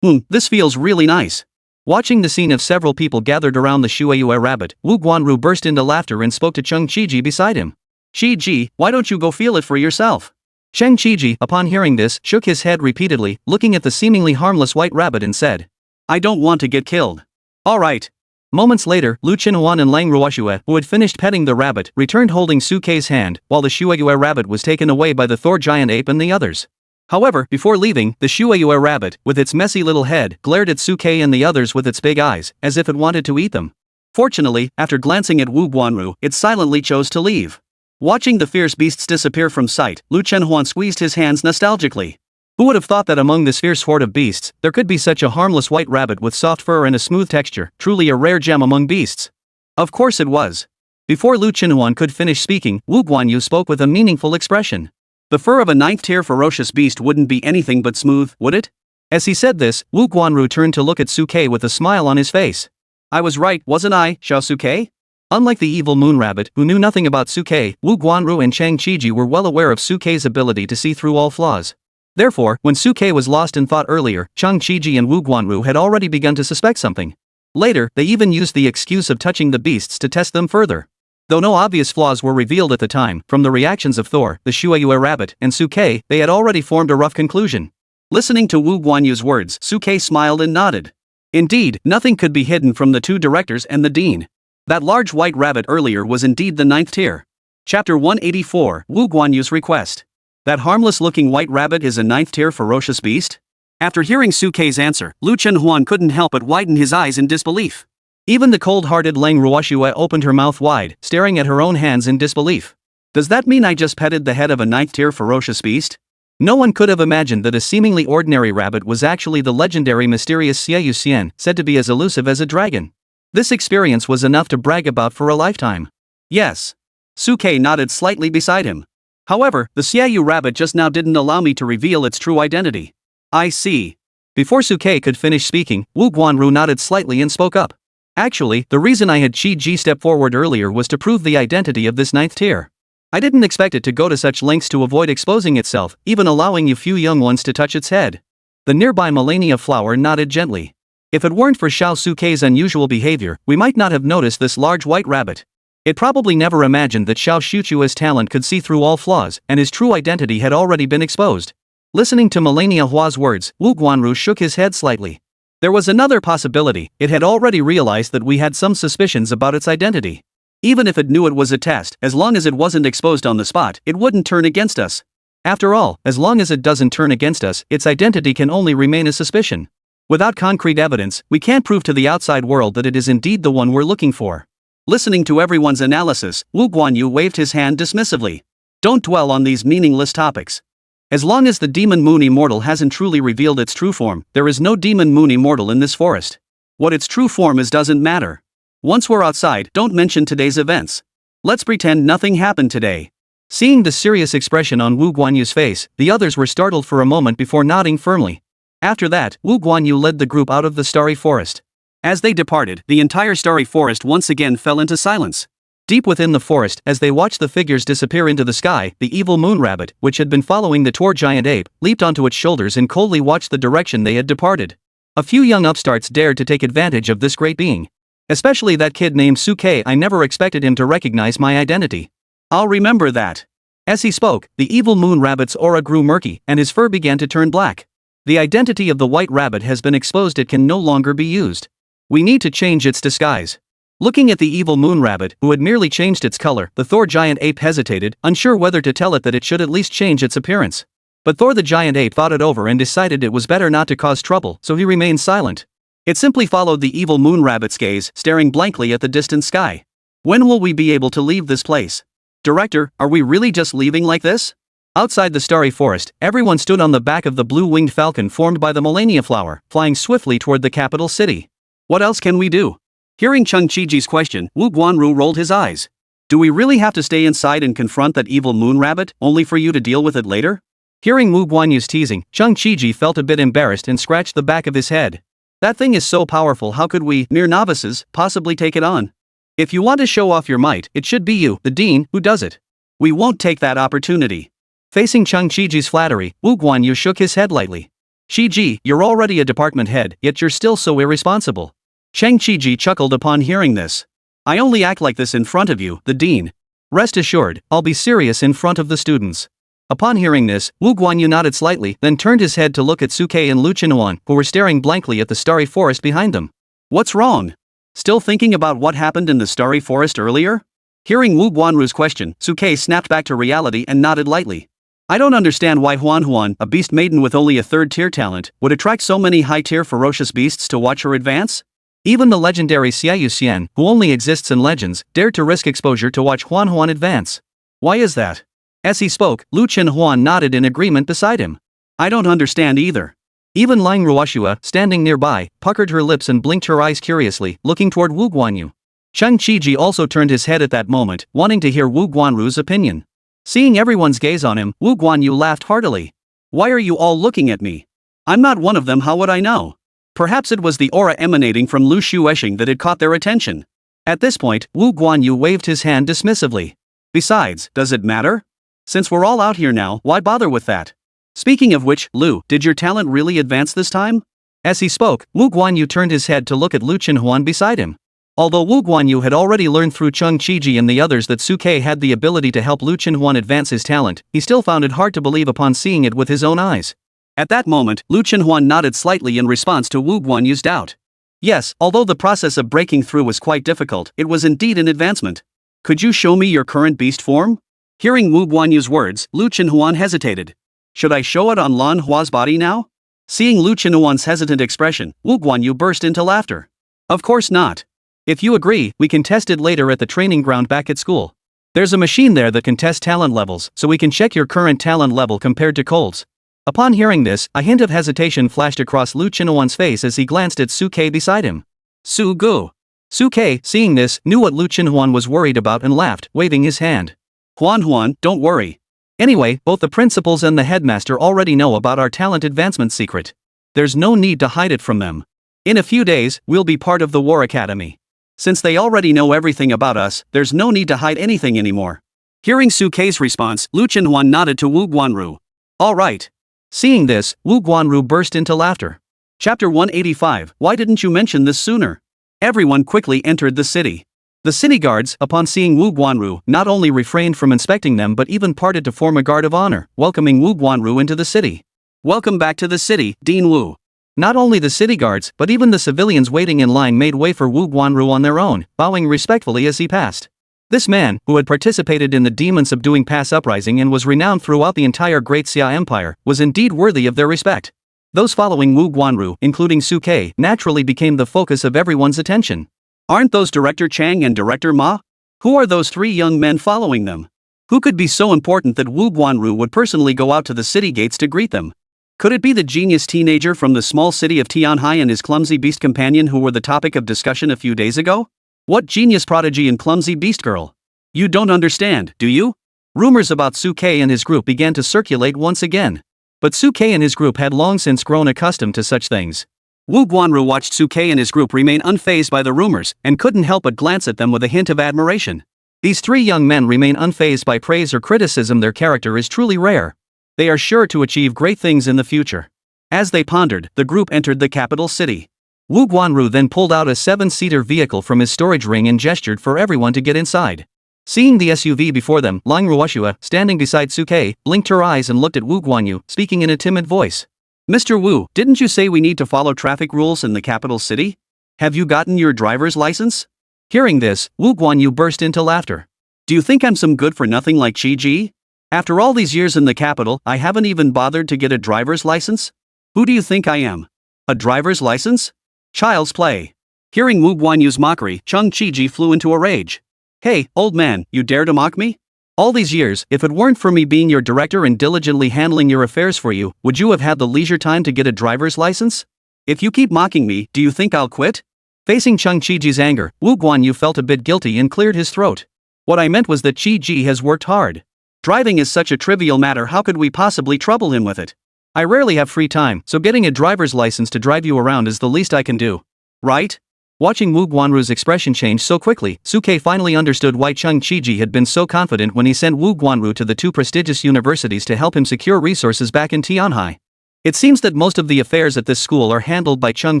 This feels really nice. Watching the scene of several people gathered around the Shueyu rabbit, Wu Guanru burst into laughter and spoke to Cheng Qiji beside him. Qiji, why don't you go feel it for yourself? Cheng Qiji, upon hearing this, shook his head repeatedly, looking at the seemingly harmless white rabbit and said, I don't want to get killed. Alright. Moments later, Lu Chenhuan and Lang Ruoxue, who had finished petting the rabbit, returned holding Suke's hand, while the Shueyu rabbit was taken away by the Thor giant ape and the others. However, before leaving, the Shueyu rabbit, with its messy little head, glared at Suke and the others with its big eyes, as if it wanted to eat them. Fortunately, after glancing at Wu Guanru, it silently chose to leave. Watching the fierce beasts disappear from sight, Lu Chenhuan squeezed his hands nostalgically. Who would have thought that among this fierce horde of beasts, there could be such a harmless white rabbit with soft fur and a smooth texture, truly a rare gem among beasts? Of course it was. Before Lu Chenhuan could finish speaking, Wu Guanyu spoke with a meaningful expression. The fur of a 9th-tier ferocious beast wouldn't be anything but smooth, would it? As he said this, Wu Guanru turned to look at Suke with a smile on his face. I was right, wasn't I, Xiao Suke? Unlike the evil moon rabbit, who knew nothing about Suke, Wu Guanru and Cheng Qiji were well aware of Suke's ability to see through all flaws. Therefore, when Suke was lost in thought earlier, Cheng Qiji and Wu Guanru had already begun to suspect something. Later, they even used the excuse of touching the beasts to test them further. Though no obvious flaws were revealed at the time, from the reactions of Thor, the Shueyu rabbit, and Suke, they had already formed a rough conclusion. Listening to Wu Guanyu's words, Suke smiled and nodded. Indeed, nothing could be hidden from the two directors and the dean. That large white rabbit earlier was indeed the 9th tier. Chapter 184, Wu Guanyu's request. That harmless-looking white rabbit is a 9th-tier ferocious beast? After hearing Suke's answer, Lu Chenhuan couldn't help but widen his eyes in disbelief. Even the cold-hearted Lang Ruoxue opened her mouth wide, staring at her own hands in disbelief. Does that mean I just petted the head of a 9th-tier ferocious beast? No one could have imagined that a seemingly ordinary rabbit was actually the legendary mysterious Xiaoyu Xian, said to be as elusive as a dragon. This experience was enough to brag about for a lifetime. Yes. Suke nodded slightly beside him. However, the Xiaoyu rabbit just now didn't allow me to reveal its true identity. I see. Before Suke could finish speaking, Wu Guanru nodded slightly and spoke up. Actually, the reason I had Qiji step forward earlier was to prove the identity of this 9th tier. I didn't expect it to go to such lengths to avoid exposing itself, even allowing you few young ones to touch its head. The nearby Melania flower nodded gently. If it weren't for Xiao Suke's unusual behavior, we might not have noticed this large white rabbit. It probably never imagined that Xiao Shuchua's talent could see through all flaws, and his true identity had already been exposed. Listening to Melania Hua's words, Wu Guanru shook his head slightly. There was another possibility. It had already realized that we had some suspicions about its identity. Even if it knew it was a test, as long as it wasn't exposed on the spot, it wouldn't turn against us. After all, as long as it doesn't turn against us, its identity can only remain a suspicion. Without concrete evidence, we can't prove to the outside world that it is indeed the one we're looking for. Listening to everyone's analysis, Wu Guanyu waved his hand dismissively. Don't dwell on these meaningless topics. As long as the demon moon immortal hasn't truly revealed its true form, there is no demon moon immortal in this forest. What its true form is doesn't matter. Once we're outside, don't mention today's events. Let's pretend nothing happened today. Seeing the serious expression on Wu Guanyu's face, the others were startled for a moment before nodding firmly. After that, Wu Guanyu led the group out of the starry forest. As they departed, the entire starry forest once again fell into silence. Deep within the forest, as they watched the figures disappear into the sky, the evil moon rabbit, which had been following the Tor giant ape, leaped onto its shoulders and coldly watched the direction they had departed. A few young upstarts dared to take advantage of this great being. Especially that kid named Suke. I never expected him to recognize my identity. I'll remember that. As he spoke, the evil moon rabbit's aura grew murky, and his fur began to turn black. The identity of the white rabbit has been exposed. It can no longer be used. We need to change its disguise. Looking at the evil moon rabbit, who had merely changed its color, the Thor giant ape hesitated, unsure whether to tell it that it should at least change its appearance. But Thor the giant ape thought it over and decided it was better not to cause trouble, so he remained silent. It simply followed the evil moon rabbit's gaze, staring blankly at the distant sky. When will we be able to leave this place? Director, are we really just leaving like this? Outside the starry forest, everyone stood on the back of the blue-winged falcon formed by the Melania flower, flying swiftly toward the capital city. What else can we do? Hearing Cheng Qiji's question, Wu Guanru rolled his eyes. Do we really have to stay inside and confront that evil moon rabbit, only for you to deal with it later? Hearing Wu Guanyu's teasing, Chung Chi-ji felt a bit embarrassed and scratched the back of his head. That thing is so powerful, how could we, mere novices, possibly take it on? If you want to show off your might, it should be you, the dean, who does it. We won't take that opportunity. Facing Chung Chi-ji's flattery, Wu Guanyu shook his head lightly. Chi-ji, you're already a department head, yet you're still so irresponsible. Chang Chi-ji chuckled upon hearing this. I only act like this in front of you, the dean. Rest assured, I'll be serious in front of the students. Upon hearing this, Wu Guanyu nodded slightly, then turned his head to look at Suke and Lu Chenhuan, who were staring blankly at the starry forest behind them. What's wrong? Still thinking about what happened in the starry forest earlier? Hearing Wu Guanru's question, Suke snapped back to reality and nodded lightly. I don't understand why Huan, a beast maiden with only a third-tier talent, would attract so many high-tier ferocious beasts to watch her advance? Even the legendary Xiaoyu Xian, who only exists in legends, dared to risk exposure to watch Huan advance. Why is that? As he spoke, Lu Chenhuan nodded in agreement beside him. I don't understand either. Even Lang Ruoshua, standing nearby, puckered her lips and blinked her eyes curiously, looking toward Wu Guanyu. Chung Chi-ji also turned his head at that moment, wanting to hear Wu Guanru's opinion. Seeing everyone's gaze on him, Wu Guanyu laughed heartily. Why are you all looking at me? I'm not one of them, how would I know? Perhaps it was the aura emanating from Lu Shueshing that had caught their attention. At this point, Wu Guanyu waved his hand dismissively. Besides, does it matter? Since we're all out here now, why bother with that? Speaking of which, Lu, did your talent really advance this time? As he spoke, Wu Guanyu turned his head to look at Lu Chenhuan beside him. Although Wu Guanyu had already learned through Chung Chi-ji and the others that Suke had the ability to help Lu Chenhuan advance his talent, he still found it hard to believe upon seeing it with his own eyes. At that moment, Lu Chenhuan nodded slightly in response to Wu Guanyu's doubt. Yes, although the process of breaking through was quite difficult, it was indeed an advancement. Could you show me your current beast form? Hearing Wu Guanyu's words, Lu Chenhuan hesitated. Should I show it on Lan Hua's body now? Seeing Lu Chenhuan's hesitant expression, Wu Guanyu burst into laughter. Of course not. If you agree, we can test it later at the training ground back at school. There's a machine there that can test talent levels, so we can check your current talent level compared to Cole's. Upon hearing this, a hint of hesitation flashed across Lu Chenhuan's face as he glanced at Suke beside him. Su-gu. Suke, seeing this, knew what Lu Chenhuan was worried about and laughed, waving his hand. Huan, don't worry. Anyway, both the principals and the headmaster already know about our talent advancement secret. There's no need to hide it from them. In a few days, we'll be part of the War Academy. Since they already know everything about us, there's no need to hide anything anymore. Hearing Suke's response, Lu Chenhuan nodded to Wu Guanru. All right. Seeing this, Wu Guanru burst into laughter. Chapter 185, Why didn't you mention this sooner? Everyone quickly entered the city. The city guards, upon seeing Wu Guanru, not only refrained from inspecting them but even parted to form a guard of honor, welcoming Wu Guanru into the city. Welcome back to the city, Dean Wu. Not only the city guards, but even the civilians waiting in line made way for Wu Guanru on their own, bowing respectfully as he passed. This man, who had participated in the demon subduing pass uprising and was renowned throughout the entire Great Xia Empire, was indeed worthy of their respect. Those following Wu Guanru, including Suke, naturally became the focus of everyone's attention. Aren't those Director Chang and Director Ma? Who are those three young men following them? Who could be so important that Wu Guanru would personally go out to the city gates to greet them? Could it be the genius teenager from the small city of Tianhai and his clumsy beast companion who were the topic of discussion a few days ago? What genius prodigy and clumsy beast girl? You don't understand, do you? Rumors about Suke and his group began to circulate once again. But Suke and his group had long since grown accustomed to such things. Wu Guanru watched Suke and his group remain unfazed by the rumors, and couldn't help but glance at them with a hint of admiration. These three young men remain unfazed by praise or criticism. Their character is truly rare. They are sure to achieve great things in the future. As they pondered, the group entered the capital city. Wu Guanru then pulled out a 7-seater vehicle from his storage ring and gestured for everyone to get inside. Seeing the SUV before them, Lang Ruoshua, standing beside Suke, blinked her eyes and looked at Wu Guanyu, speaking in a timid voice. Mr. Wu, didn't you say we need to follow traffic rules in the capital city? Have you gotten your driver's license? Hearing this, Wu Guanyu burst into laughter. Do you think I'm some good-for-nothing like Chi-ji? After all these years in the capital, I haven't even bothered to get a driver's license? Who do you think I am? A driver's license? Child's play. Hearing Wu Guanyu's mockery, Chung Chi-ji flew into a rage. Hey, old man, you dare to mock me? All these years, if it weren't for me being your director and diligently handling your affairs for you, would you have had the leisure time to get a driver's license? If you keep mocking me, do you think I'll quit? Facing Chung Chi-ji's anger, Wu Guanyu felt a bit guilty and cleared his throat. What I meant was that Chi-ji has worked hard. Driving is such a trivial matter, how could we possibly trouble him with it? I rarely have free time, so getting a driver's license to drive you around is the least I can do. Right? Watching Woo Guanru's expression change so quickly, Suke finally understood why Chung Chi-ji had been so confident when he sent Woo Guanru to the two prestigious universities to help him secure resources back in Tianhai. It seems that most of the affairs at this school are handled by Chung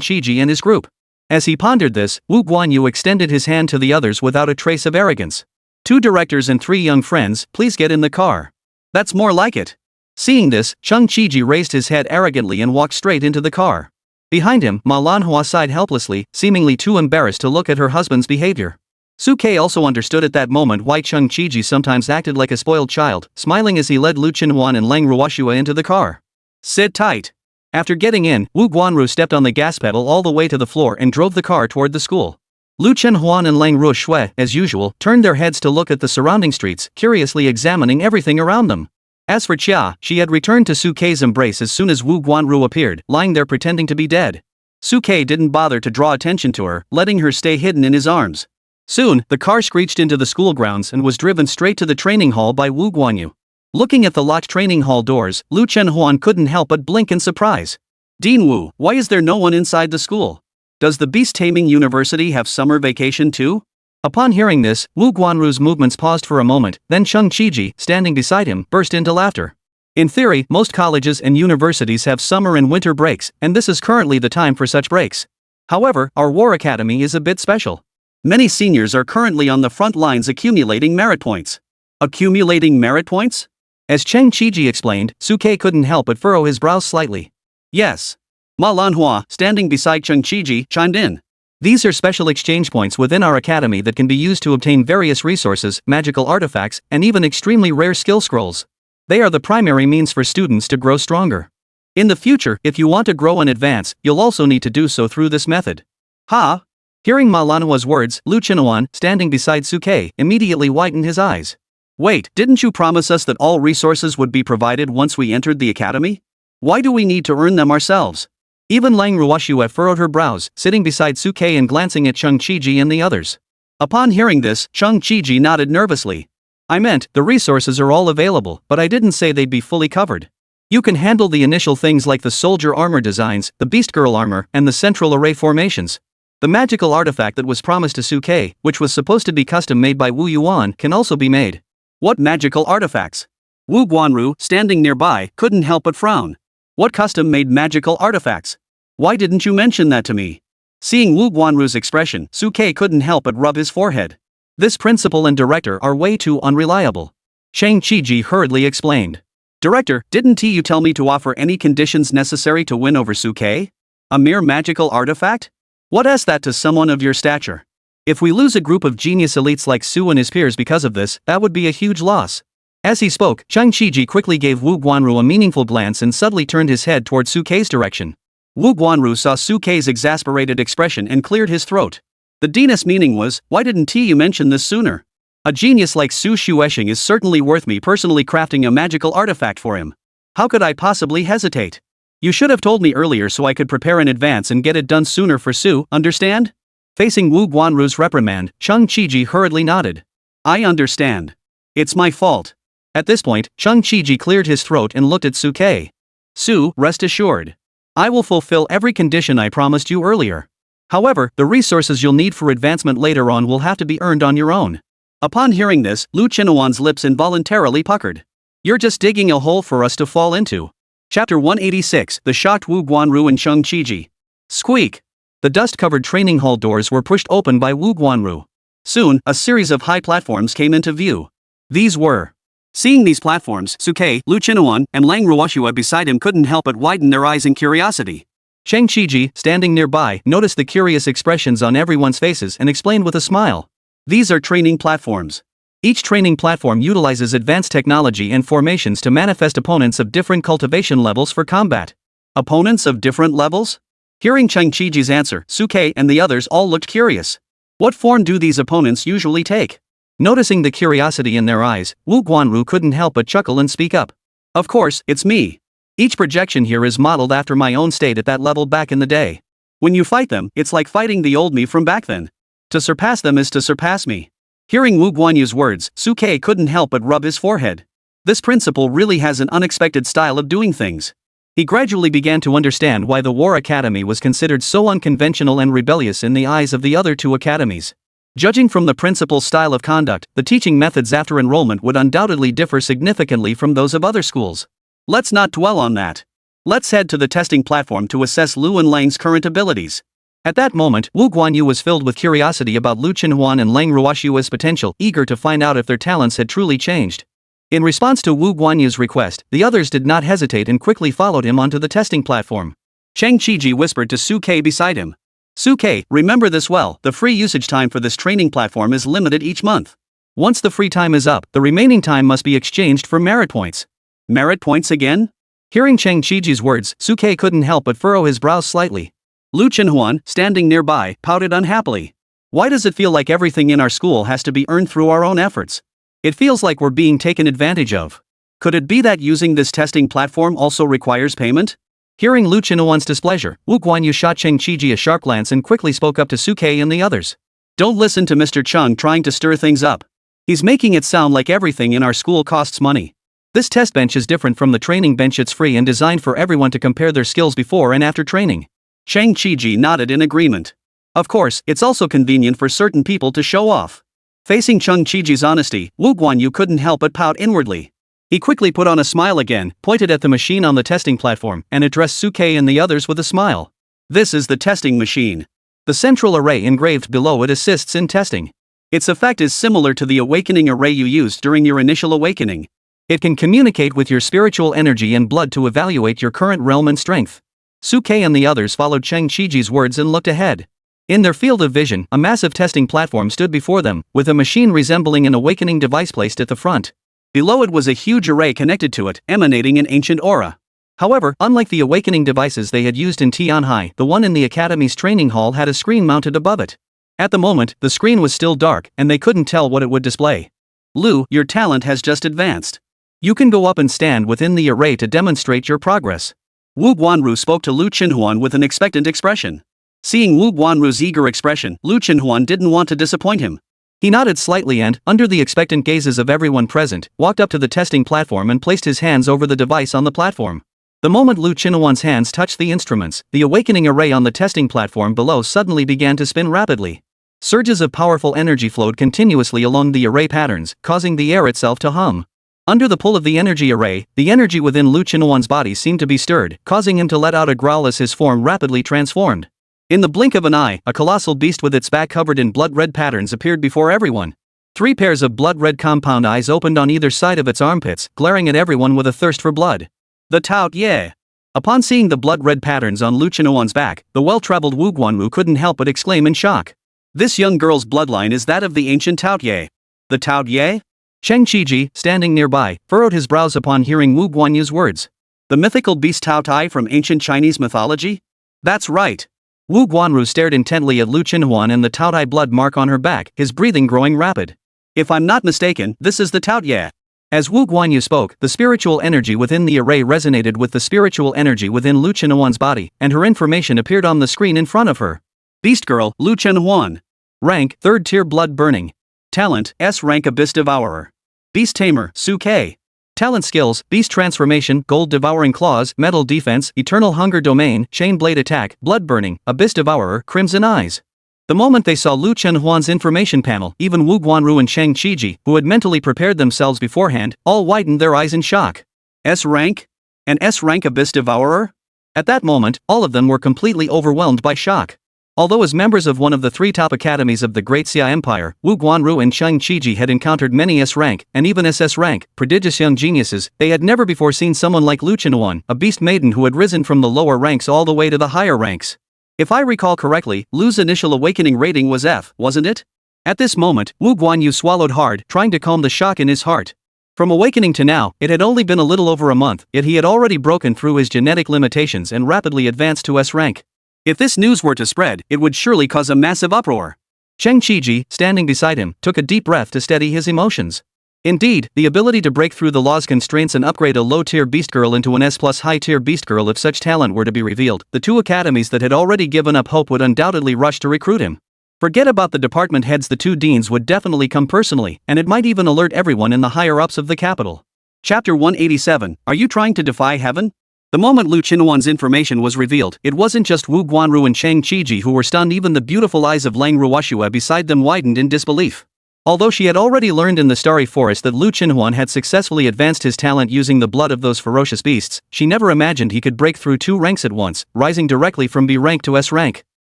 Chi-ji and his group. As he pondered this, Woo Guanyu extended his hand to the others without a trace of arrogance. 2 directors and 3 young friends, please get in the car. That's more like it. Seeing this, Chung Chi-ji raised his head arrogantly and walked straight into the car. Behind him, Manhwa sighed helplessly, seemingly too embarrassed to look at her husband's behavior. Suke also understood at that moment why Chung Chi-ji sometimes acted like a spoiled child, smiling as he led Lu Chenhuan and Lang Ruoshua into the car. Sit tight. After getting in, Woo Guanru stepped on the gas pedal all the way to the floor and drove the car toward the school. Lu Chenhuan and Lang Ruoshua, as usual, turned their heads to look at the surrounding streets, curiously examining everything around them. As for Chia, she had returned to Suke's embrace as soon as Woo Guanru appeared, lying there pretending to be dead. Suke didn't bother to draw attention to her, letting her stay hidden in his arms. Soon, the car screeched into the school grounds and was driven straight to the training hall by Woo Guanyu. Looking at the locked training hall doors, Lu Chenhuan couldn't help but blink in surprise. Dean Wu, why is there no one inside the school? Does the Beast Taming University have summer vacation too? Upon hearing this, Woo Guanru's movements paused for a moment, then Chung Chi-ji, standing beside him, burst into laughter. In theory, most colleges and universities have summer and winter breaks, and this is currently the time for such breaks. However, our War Academy is a bit special. Many seniors are currently on the front lines accumulating merit points. Accumulating merit points? As Cheng Chi-ji explained, Suke couldn't help but furrow his brows slightly. Yes. Ma Lanhua, standing beside Chung Chi-ji, chimed in. These are special exchange points within our academy that can be used to obtain various resources, magical artifacts, and even extremely rare skill scrolls. They are the primary means for students to grow stronger. In the future, if you want to grow and advance, you'll also need to do so through this method. Ha! Hearing Ma Lanhua's words, Lu Chenhuan, standing beside Suke, immediately widened his eyes. Wait, didn't you promise us that all resources would be provided once we entered the academy? Why do we need to earn them ourselves? Even Lang Ruoshua furrowed her brows, sitting beside Suke and glancing at Chung Chi-ji and the others. Upon hearing this, Chung Chi-ji nodded nervously. I meant, the resources are all available, but I didn't say they'd be fully covered. You can handle the initial things like the soldier armor designs, the beast girl armor, and the central array formations. The magical artifact that was promised to Suke, which was supposed to be custom made by Wu Yuan, can also be made. What magical artifacts? Wu Guanru, standing nearby, couldn't help but frown. What custom-made magical artifacts? Why didn't you mention that to me? Seeing Woo Guanru's expression, Suke couldn't help but rub his forehead. This principal and director are way too unreliable. Cheng Chi-ji hurriedly explained. Director, didn't you tell me to offer any conditions necessary to win over Suke? A mere magical artifact? What asks that to someone of your stature? If we lose a group of genius elites like Su and his peers because of this, that would be a huge loss. As he spoke, Chung Chi-ji quickly gave Woo Guanru a meaningful glance and suddenly turned his head toward Suke's direction. Woo Guanru saw Suke's exasperated expression and cleared his throat. The dean's meaning was, why didn't you mention this sooner? A genius like Su Shueshing is certainly worth me personally crafting a magical artifact for him. How could I possibly hesitate? You should have told me earlier so I could prepare in advance and get it done sooner for Su, understand? Facing Woo Guanru's reprimand, Chung Chi-ji hurriedly nodded. I understand. It's my fault. At this point, Chung Chi-ji cleared his throat and looked at Suke. Su, rest assured. I will fulfill every condition I promised you earlier. However, the resources you'll need for advancement later on will have to be earned on your own. Upon hearing this, Lu Chenhuan's lips involuntarily puckered. You're just digging a hole for us to fall into. Chapter 186, The Shocked Woo Guanru and Chung Chi-ji. Squeak! The dust-covered training hall doors were pushed open by Woo Guanru. Soon, a series of high platforms came into view. These were. Seeing these platforms, Suke, Lu Chenhuan, and Lang Ruoshua beside him couldn't help but widen their eyes in curiosity. Cheng Chi-ji, standing nearby, noticed the curious expressions on everyone's faces and explained with a smile. These are training platforms. Each training platform utilizes advanced technology and formations to manifest opponents of different cultivation levels for combat. Opponents of different levels? Hearing Cheng Chi-ji's answer, Suke and the others all looked curious. What form do these opponents usually take? Noticing the curiosity in their eyes, Woo Guanru couldn't help but chuckle and speak up. Of course, it's me. Each projection here is modeled after my own state at that level back in the day. When you fight them, it's like fighting the old me from back then. To surpass them is to surpass me. Hearing Wu Guanyu's words, Suke couldn't help but rub his forehead. This principal really has an unexpected style of doing things. He gradually began to understand why the War Academy was considered so unconventional and rebellious in the eyes of the other two academies. Judging from the principal's style of conduct, the teaching methods after enrollment would undoubtedly differ significantly from those of other schools. Let's not dwell on that. Let's head to the testing platform to assess Lu and Lang's current abilities. At that moment, Wu Guanyu was filled with curiosity about Lu Chenhuan and Lang Ruoshua's potential, eager to find out if their talents had truly changed. In response to Wu Guanyu's request, the others did not hesitate and quickly followed him onto the testing platform. Cheng Qiji whispered to Suke beside him. Suke, remember this well, the free usage time for this training platform is limited each month. Once the free time is up, the remaining time must be exchanged for merit points. Merit points again? Hearing Cheng Qiji's words, Suke couldn't help but furrow his brows slightly. Lu Chenhuan, standing nearby, pouted unhappily. Why does it feel like everything in our school has to be earned through our own efforts? It feels like we're being taken advantage of. Could it be that using this testing platform also requires payment? Hearing Lu Chenhuan's displeasure, Wu Guanyu shot Cheng Qiji a sharp glance and quickly spoke up to Suke and the others. Don't listen to Mr. Chung trying to stir things up. He's making it sound like everything in our school costs money. This test bench is different from the training bench. It's free and designed for everyone to compare their skills before and after training. Cheng Qiji nodded in agreement. Of course, it's also convenient for certain people to show off. Facing Cheng Qiji's honesty, Wu Guanyu couldn't help but pout inwardly. He quickly put on a smile again, pointed at the machine on the testing platform, and addressed Suke and the others with a smile. This is the testing machine. The central array engraved below it assists in testing. Its effect is similar to the awakening array you used during your initial awakening. It can communicate with your spiritual energy and blood to evaluate your current realm and strength. Suke and the others followed Cheng Qiji's words and looked ahead. In their field of vision, a massive testing platform stood before them, with a machine resembling an awakening device placed at the front. Below it was a huge array connected to it, emanating an ancient aura. However, unlike the awakening devices they had used in Tianhai, the one in the Academy's training hall had a screen mounted above it. At the moment, the screen was still dark, and they couldn't tell what it would display. Lu, your talent has just advanced. You can go up and stand within the array to demonstrate your progress. Wu Guanru spoke to Lu Chenhuan with an expectant expression. Seeing Wu Guanru's eager expression, Lu Chenhuan didn't want to disappoint him. He nodded slightly and, under the expectant gazes of everyone present, walked up to the testing platform and placed his hands over the device on the platform. The moment Lu Chenhuan's hands touched the instruments, the awakening array on the testing platform below suddenly began to spin rapidly. Surges of powerful energy flowed continuously along the array patterns, causing the air itself to hum. Under the pull of the energy array, the energy within Lu Chenhuan's body seemed to be stirred, causing him to let out a growl as his form rapidly transformed. In the blink of an eye, a colossal beast with its back covered in blood-red patterns appeared before everyone. 3 pairs of blood-red compound eyes opened on either side of its armpits, glaring at everyone with a thirst for blood. The Tout Ye. Upon seeing the blood-red patterns on Lu Chenhuan's back, the well-traveled Wu Guanwu couldn't help but exclaim in shock. This young girl's bloodline is that of the ancient Tout Ye. The Tout Ye? Cheng Qiji, standing nearby, furrowed his brows upon hearing Wu Guanyu's words. The mythical beast Tout Tai from ancient Chinese mythology? That's right. Wu Guanru stared intently at Lu Chenhuan and the Tout Tai blood mark on her back, his breathing growing rapid. If I'm not mistaken, this is the Tout Ye. As Wu Guanyu spoke, the spiritual energy within the array resonated with the spiritual energy within Lu Chenhuan's body, and her information appeared on the screen in front of her. Beast Girl, Lu Chenhuan. Rank, 3rd tier blood burning. Talent, S-Rank Abyss Devourer. Beast Tamer, Suke. Talent skills, Beast Transformation, Gold Devouring Claws, Metal Defense, Eternal Hunger Domain, Chain Blade Attack, Blood Burning, Abyss Devourer, Crimson Eyes. The moment they saw Lu Chenhuan's information panel, even Wu Guanru and Cheng Qiji, who had mentally prepared themselves beforehand, all widened their eyes in shock. S-Rank? An S-Rank Abyss Devourer? At that moment, all of them were completely overwhelmed by shock. Although as members of one of the 3 top academies of the Great Xia Empire, Wu Guanru and Cheng Qiji had encountered many S-Rank, and even SS-Rank, prodigious young geniuses, they had never before seen someone like Lu Chenhuan, a beast maiden who had risen from the lower ranks all the way to the higher ranks. If I recall correctly, Lu's initial awakening rating was F, wasn't it? At this moment, Wu Guanyu swallowed hard, trying to calm the shock in his heart. From awakening to now, it had only been a little over a month, yet he had already broken through his genetic limitations and rapidly advanced to S-Rank. If this news were to spread, it would surely cause a massive uproar. Cheng Qiji, standing beside him, took a deep breath to steady his emotions. Indeed, the ability to break through the law's constraints and upgrade a low-tier beast girl into an S+ high-tier beast girl if such talent were to be revealed, the 2 academies that had already given up hope would undoubtedly rush to recruit him. Forget about the department heads, the two deans would definitely come personally, and it might even alert everyone in the higher-ups of the capital. Chapter 187, Are You Trying to Defy Heaven? The moment Lu Qinhuan's information was revealed, it wasn't just Wu Guanru and Chang Qiji who were stunned, even the beautiful eyes of Lang Ruoxue beside them widened in disbelief. Although she had already learned in the Starry Forest that Lu Qinhuan had successfully advanced his talent using the blood of those ferocious beasts, she never imagined he could break through 2 ranks at once, rising directly from B rank to S rank.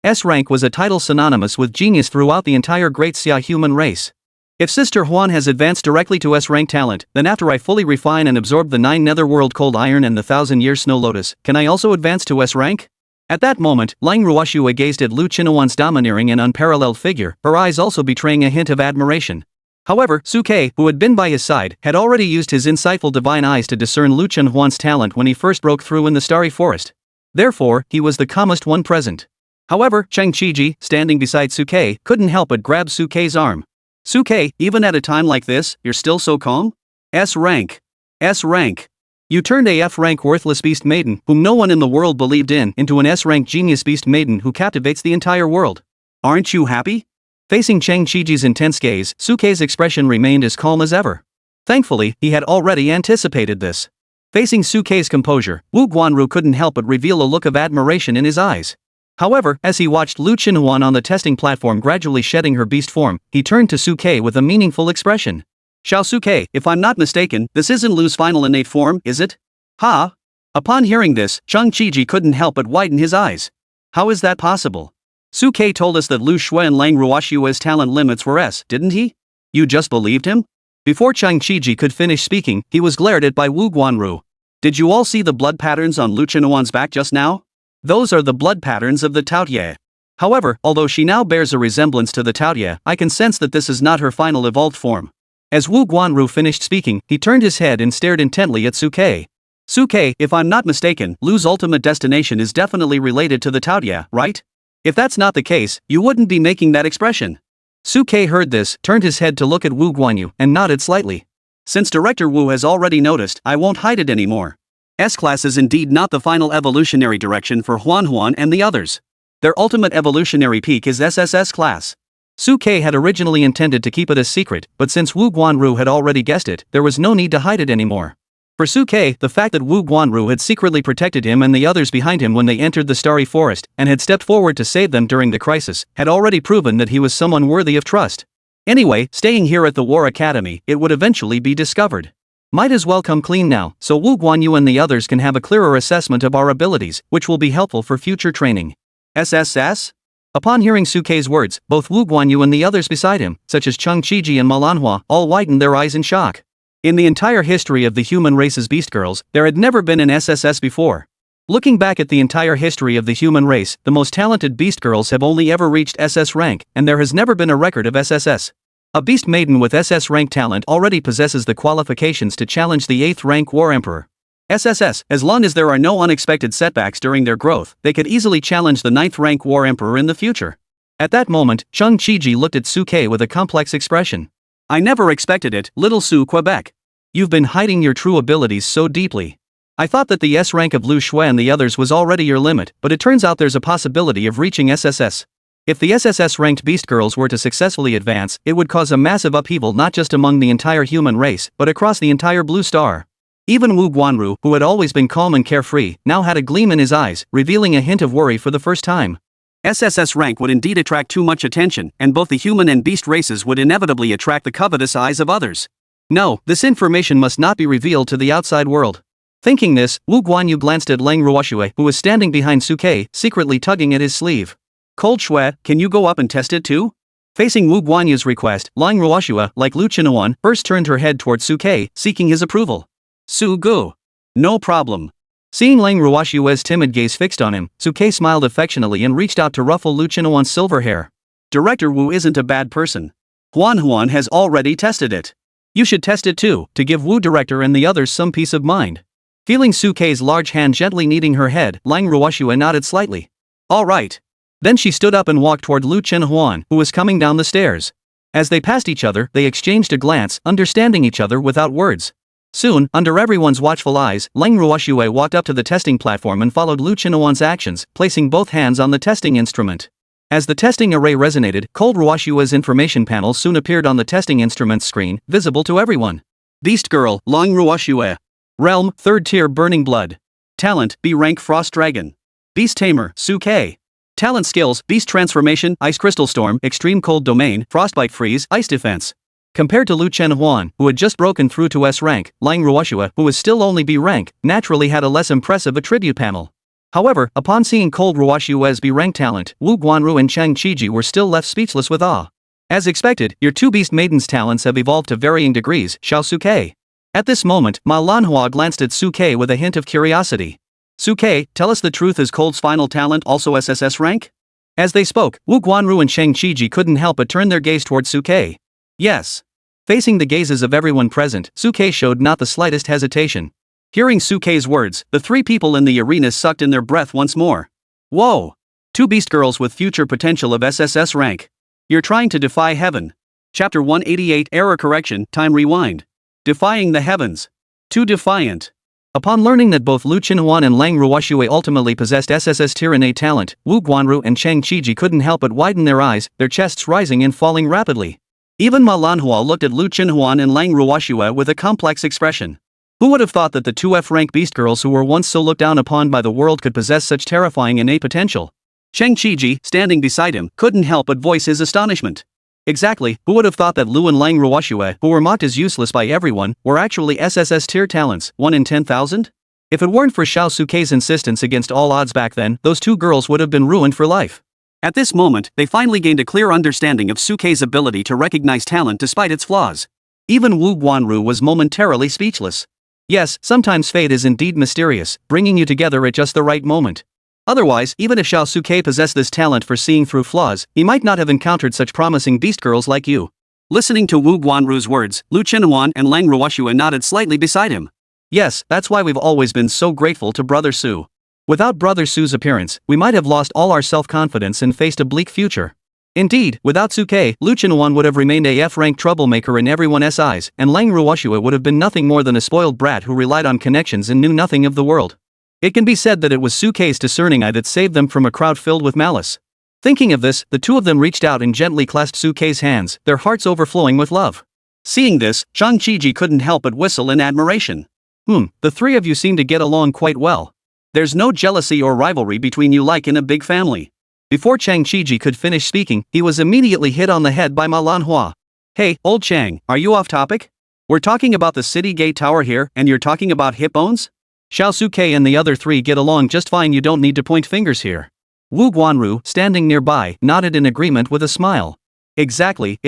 S rank was a title synonymous with genius throughout the entire Great Xia human race. If Sister Huan has advanced directly to S rank talent, then after I fully refine and absorb the 9 netherworld cold iron and the 1,000-year snow lotus, can I also advance to S rank? At that moment, Lang Ruoxue gazed at Lu Qinhuan's domineering and unparalleled figure, her eyes also betraying a hint of admiration. However, Suke, who had been by his side, had already used his insightful divine eyes to discern Lu Qinhuan's talent when he first broke through in the Starry Forest. Therefore, he was the calmest one present. However, Chang Qiji, standing beside Suke, couldn't help but grab Suke's arm. Suke, even at a time like this, you're still so calm? S rank. S rank. You turned a F rank worthless beast maiden, whom no one in the world believed in, into an S rank genius beast maiden who captivates the entire world. Aren't you happy? Facing Chang Qiji's intense gaze, Suke's expression remained as calm as ever. Thankfully, he had already anticipated this. Facing Suke's composure, Wu Guanru couldn't help but reveal a look of admiration in his eyes. However, as he watched Lu Qinhuan on the testing platform gradually shedding her beast form, he turned to Suke with a meaningful expression. Xiao Suke, if I'm not mistaken, this isn't Lu's final innate form, is it? Ha? Upon hearing this, Chang Qiji couldn't help but widen his eyes. How is that possible? Suke told us that Lu Shui and Lang Ruoxue's talent limits were S, didn't he? You just believed him? Before Chang Qiji could finish speaking, he was glared at by Wu Guanru. Did you all see the blood patterns on Lu Qinhuan's back just now? Those are the blood patterns of the Taotie. However, although she now bears a resemblance to the Taotie, I can sense that this is not her final evolved form. As Wu Guanru finished speaking, he turned his head and stared intently at Suke. Suke, if I'm not mistaken, Lu's ultimate destination is definitely related to the Taotie, right? If that's not the case, you wouldn't be making that expression. Suke heard this, turned his head to look at Wu Guanyu, and nodded slightly. Since Director Wu has already noticed, I won't hide it anymore. S-Class is indeed not the final evolutionary direction for Huan and the others. Their ultimate evolutionary peak is SSS-Class. Suke had originally intended to keep it a secret, but since Wu Guanru had already guessed it, there was no need to hide it anymore. For Suke, the fact that Wu Guanru had secretly protected him and the others behind him when they entered the Starry Forest, and had stepped forward to save them during the crisis, had already proven that he was someone worthy of trust. Anyway, staying here at the War Academy, it would eventually be discovered. Might as well come clean now, so Wu Guanyu and the others can have a clearer assessment of our abilities, which will be helpful for future training. SSS? Upon hearing Suke's words, both Wu Guanyu and the others beside him, such as Chang Qiji and Manhwa, all widened their eyes in shock. In the entire history of the human race's beast girls, there had never been an SSS before. Looking back at the entire history of the human race, the most talented beast girls have only ever reached SS rank, and there has never been a record of SSS. A beast maiden with SS rank talent already possesses the qualifications to challenge the 8th rank War Emperor. SSS, as long as there are no unexpected setbacks during their growth, they could easily challenge the 9th rank War Emperor in the future. At that moment, Chang Qiji looked at Suke with a complex expression. I never expected it, little Su Quebec. You've been hiding your true abilities so deeply. I thought that the S rank of Lu Shui and the others was already your limit, but it turns out there's a possibility of reaching SSS. If the SSS-ranked beast girls were to successfully advance, it would cause a massive upheaval not just among the entire human race, but across the entire Blue Star. Even Wu Guanru, who had always been calm and carefree, now had a gleam in his eyes, revealing a hint of worry for the first time. SSS rank would indeed attract too much attention, and both the human and beast races would inevitably attract the covetous eyes of others. No, this information must not be revealed to the outside world. Thinking this, Wu Guanyu glanced at Lang Ruoxue, who was standing behind Suke, secretly tugging at his sleeve. Cold Shui, can you go up and test it too? Facing Wu Guanyu's request, Lang Ruoxue, like Lu Qinhuan, first turned her head toward Suke, seeking his approval. Su Gu. No problem. Seeing Lang Ruoxue's timid gaze fixed on him, Suke smiled affectionately and reached out to ruffle Lu Qinhuan's silver hair. Director Wu isn't a bad person. Huan has already tested it. You should test it too, to give Wu Director and the others some peace of mind. Feeling Suke's large hand gently kneading her head, Lang Ruoxue nodded slightly. All right. Then she stood up and walked toward Lu Qinhuan, who was coming down the stairs. As they passed each other, they exchanged a glance, understanding each other without words. Soon, under everyone's watchful eyes, Lang Ruoxue walked up to the testing platform and followed Lu Qinhuan's actions, placing both hands on the testing instrument. As the testing array resonated, Cold Ruoshua's information panel soon appeared on the testing instruments screen, visible to everyone. Beast Girl, Long Ruoshua. Realm, 3rd tier Burning Blood. Talent, B rank Frost Dragon. Beast Tamer, Su-K. Talent skills, Beast Transformation, Ice Crystal Storm, Extreme Cold Domain, Frostbite Freeze, Ice Defense. Compared to Lu Chenhuan, who had just broken through to S rank, Lang Ruoshua, who was still only B rank, naturally had a less impressive attribute panel. However, upon seeing Cold Ruoshua's B rank talent, Wu Guanru and Chang Qiji were still left speechless with awe. As expected, your two Beast Maidens' talents have evolved to varying degrees, Xiao Su-K. At this moment, Manhwa glanced at Su-K with a hint of curiosity. Su-K, tell us the truth, is Cold's final talent also SSS rank? As they spoke, Wu Guanru and Chang Qiji couldn't help but turn their gaze towards Su-K. Yes. Facing the gazes of everyone present, Su-K showed not the slightest hesitation. Hearing Su-K's words, the three people in the arena sucked in their breath once more. Whoa! Two beast girls with future potential of SSS rank. You're trying to defy heaven. Chapter 188 Error Correction, Time Rewind. Defying the heavens. Too defiant. Upon learning that both Lu Chenhuan and Lang Ruoshua ultimately possessed SSS tier innate talent, Wu Guanru and Chang Qiji couldn't help but widen their eyes, their chests rising and falling rapidly. Even Manhwa looked at Lu Chenhuan and Lang Ruoshua with a complex expression. Who would have thought that the two F-rank beast girls who were once so looked down upon by the world could possess such terrifying innate potential? Chang Qiji, standing beside him, couldn't help but voice his astonishment. Exactly, who would have thought that Lu and Lang Ruoshua, who were mocked as useless by everyone, were actually SSS tier talents, 1 in 10,000? If it weren't for Xiao Su-K's insistence against all odds back then, those two girls would have been ruined for life. At this moment, they finally gained a clear understanding of Su-K's ability to recognize talent despite its flaws. Even Wu Guanru was momentarily speechless. Yes, sometimes fate is indeed mysterious, bringing you together at just the right moment. Otherwise, even if Xiao Su-K possessed this talent for seeing through flaws, he might not have encountered such promising beast girls like you. Listening to Wu Guanru's words, Lu Chenhuan and Lang Ruoshua nodded slightly beside him. Yes, that's why we've always been so grateful to Brother Su. Without Brother Su's appearance, we might have lost all our self-confidence and faced a bleak future. Indeed, without Su-K, Lu Chenhuan would have remained a F-rank troublemaker in everyone's eyes, and Lang Ruoshua would have been nothing more than a spoiled brat who relied on connections and knew nothing of the world. It can be said that it was Su-K's discerning eye that saved them from a crowd filled with malice. Thinking of this, the two of them reached out and gently clasped Su-K's hands, their hearts overflowing with love. Seeing this, Chang Qiji couldn't help but whistle in admiration. The three of you seem to get along quite well. There's no jealousy or rivalry between you like in a big family. Before Chang Qiji could finish speaking, he was immediately hit on the head by Manhwa. Hey, old Chang, are you off topic? We're talking about the city gate tower here, and you're talking about hip bones? Xiao Su-K and the other three get along just fine, you don't need to point fingers here. Wu Guanru, standing nearby, nodded in agreement with a smile. Exactly.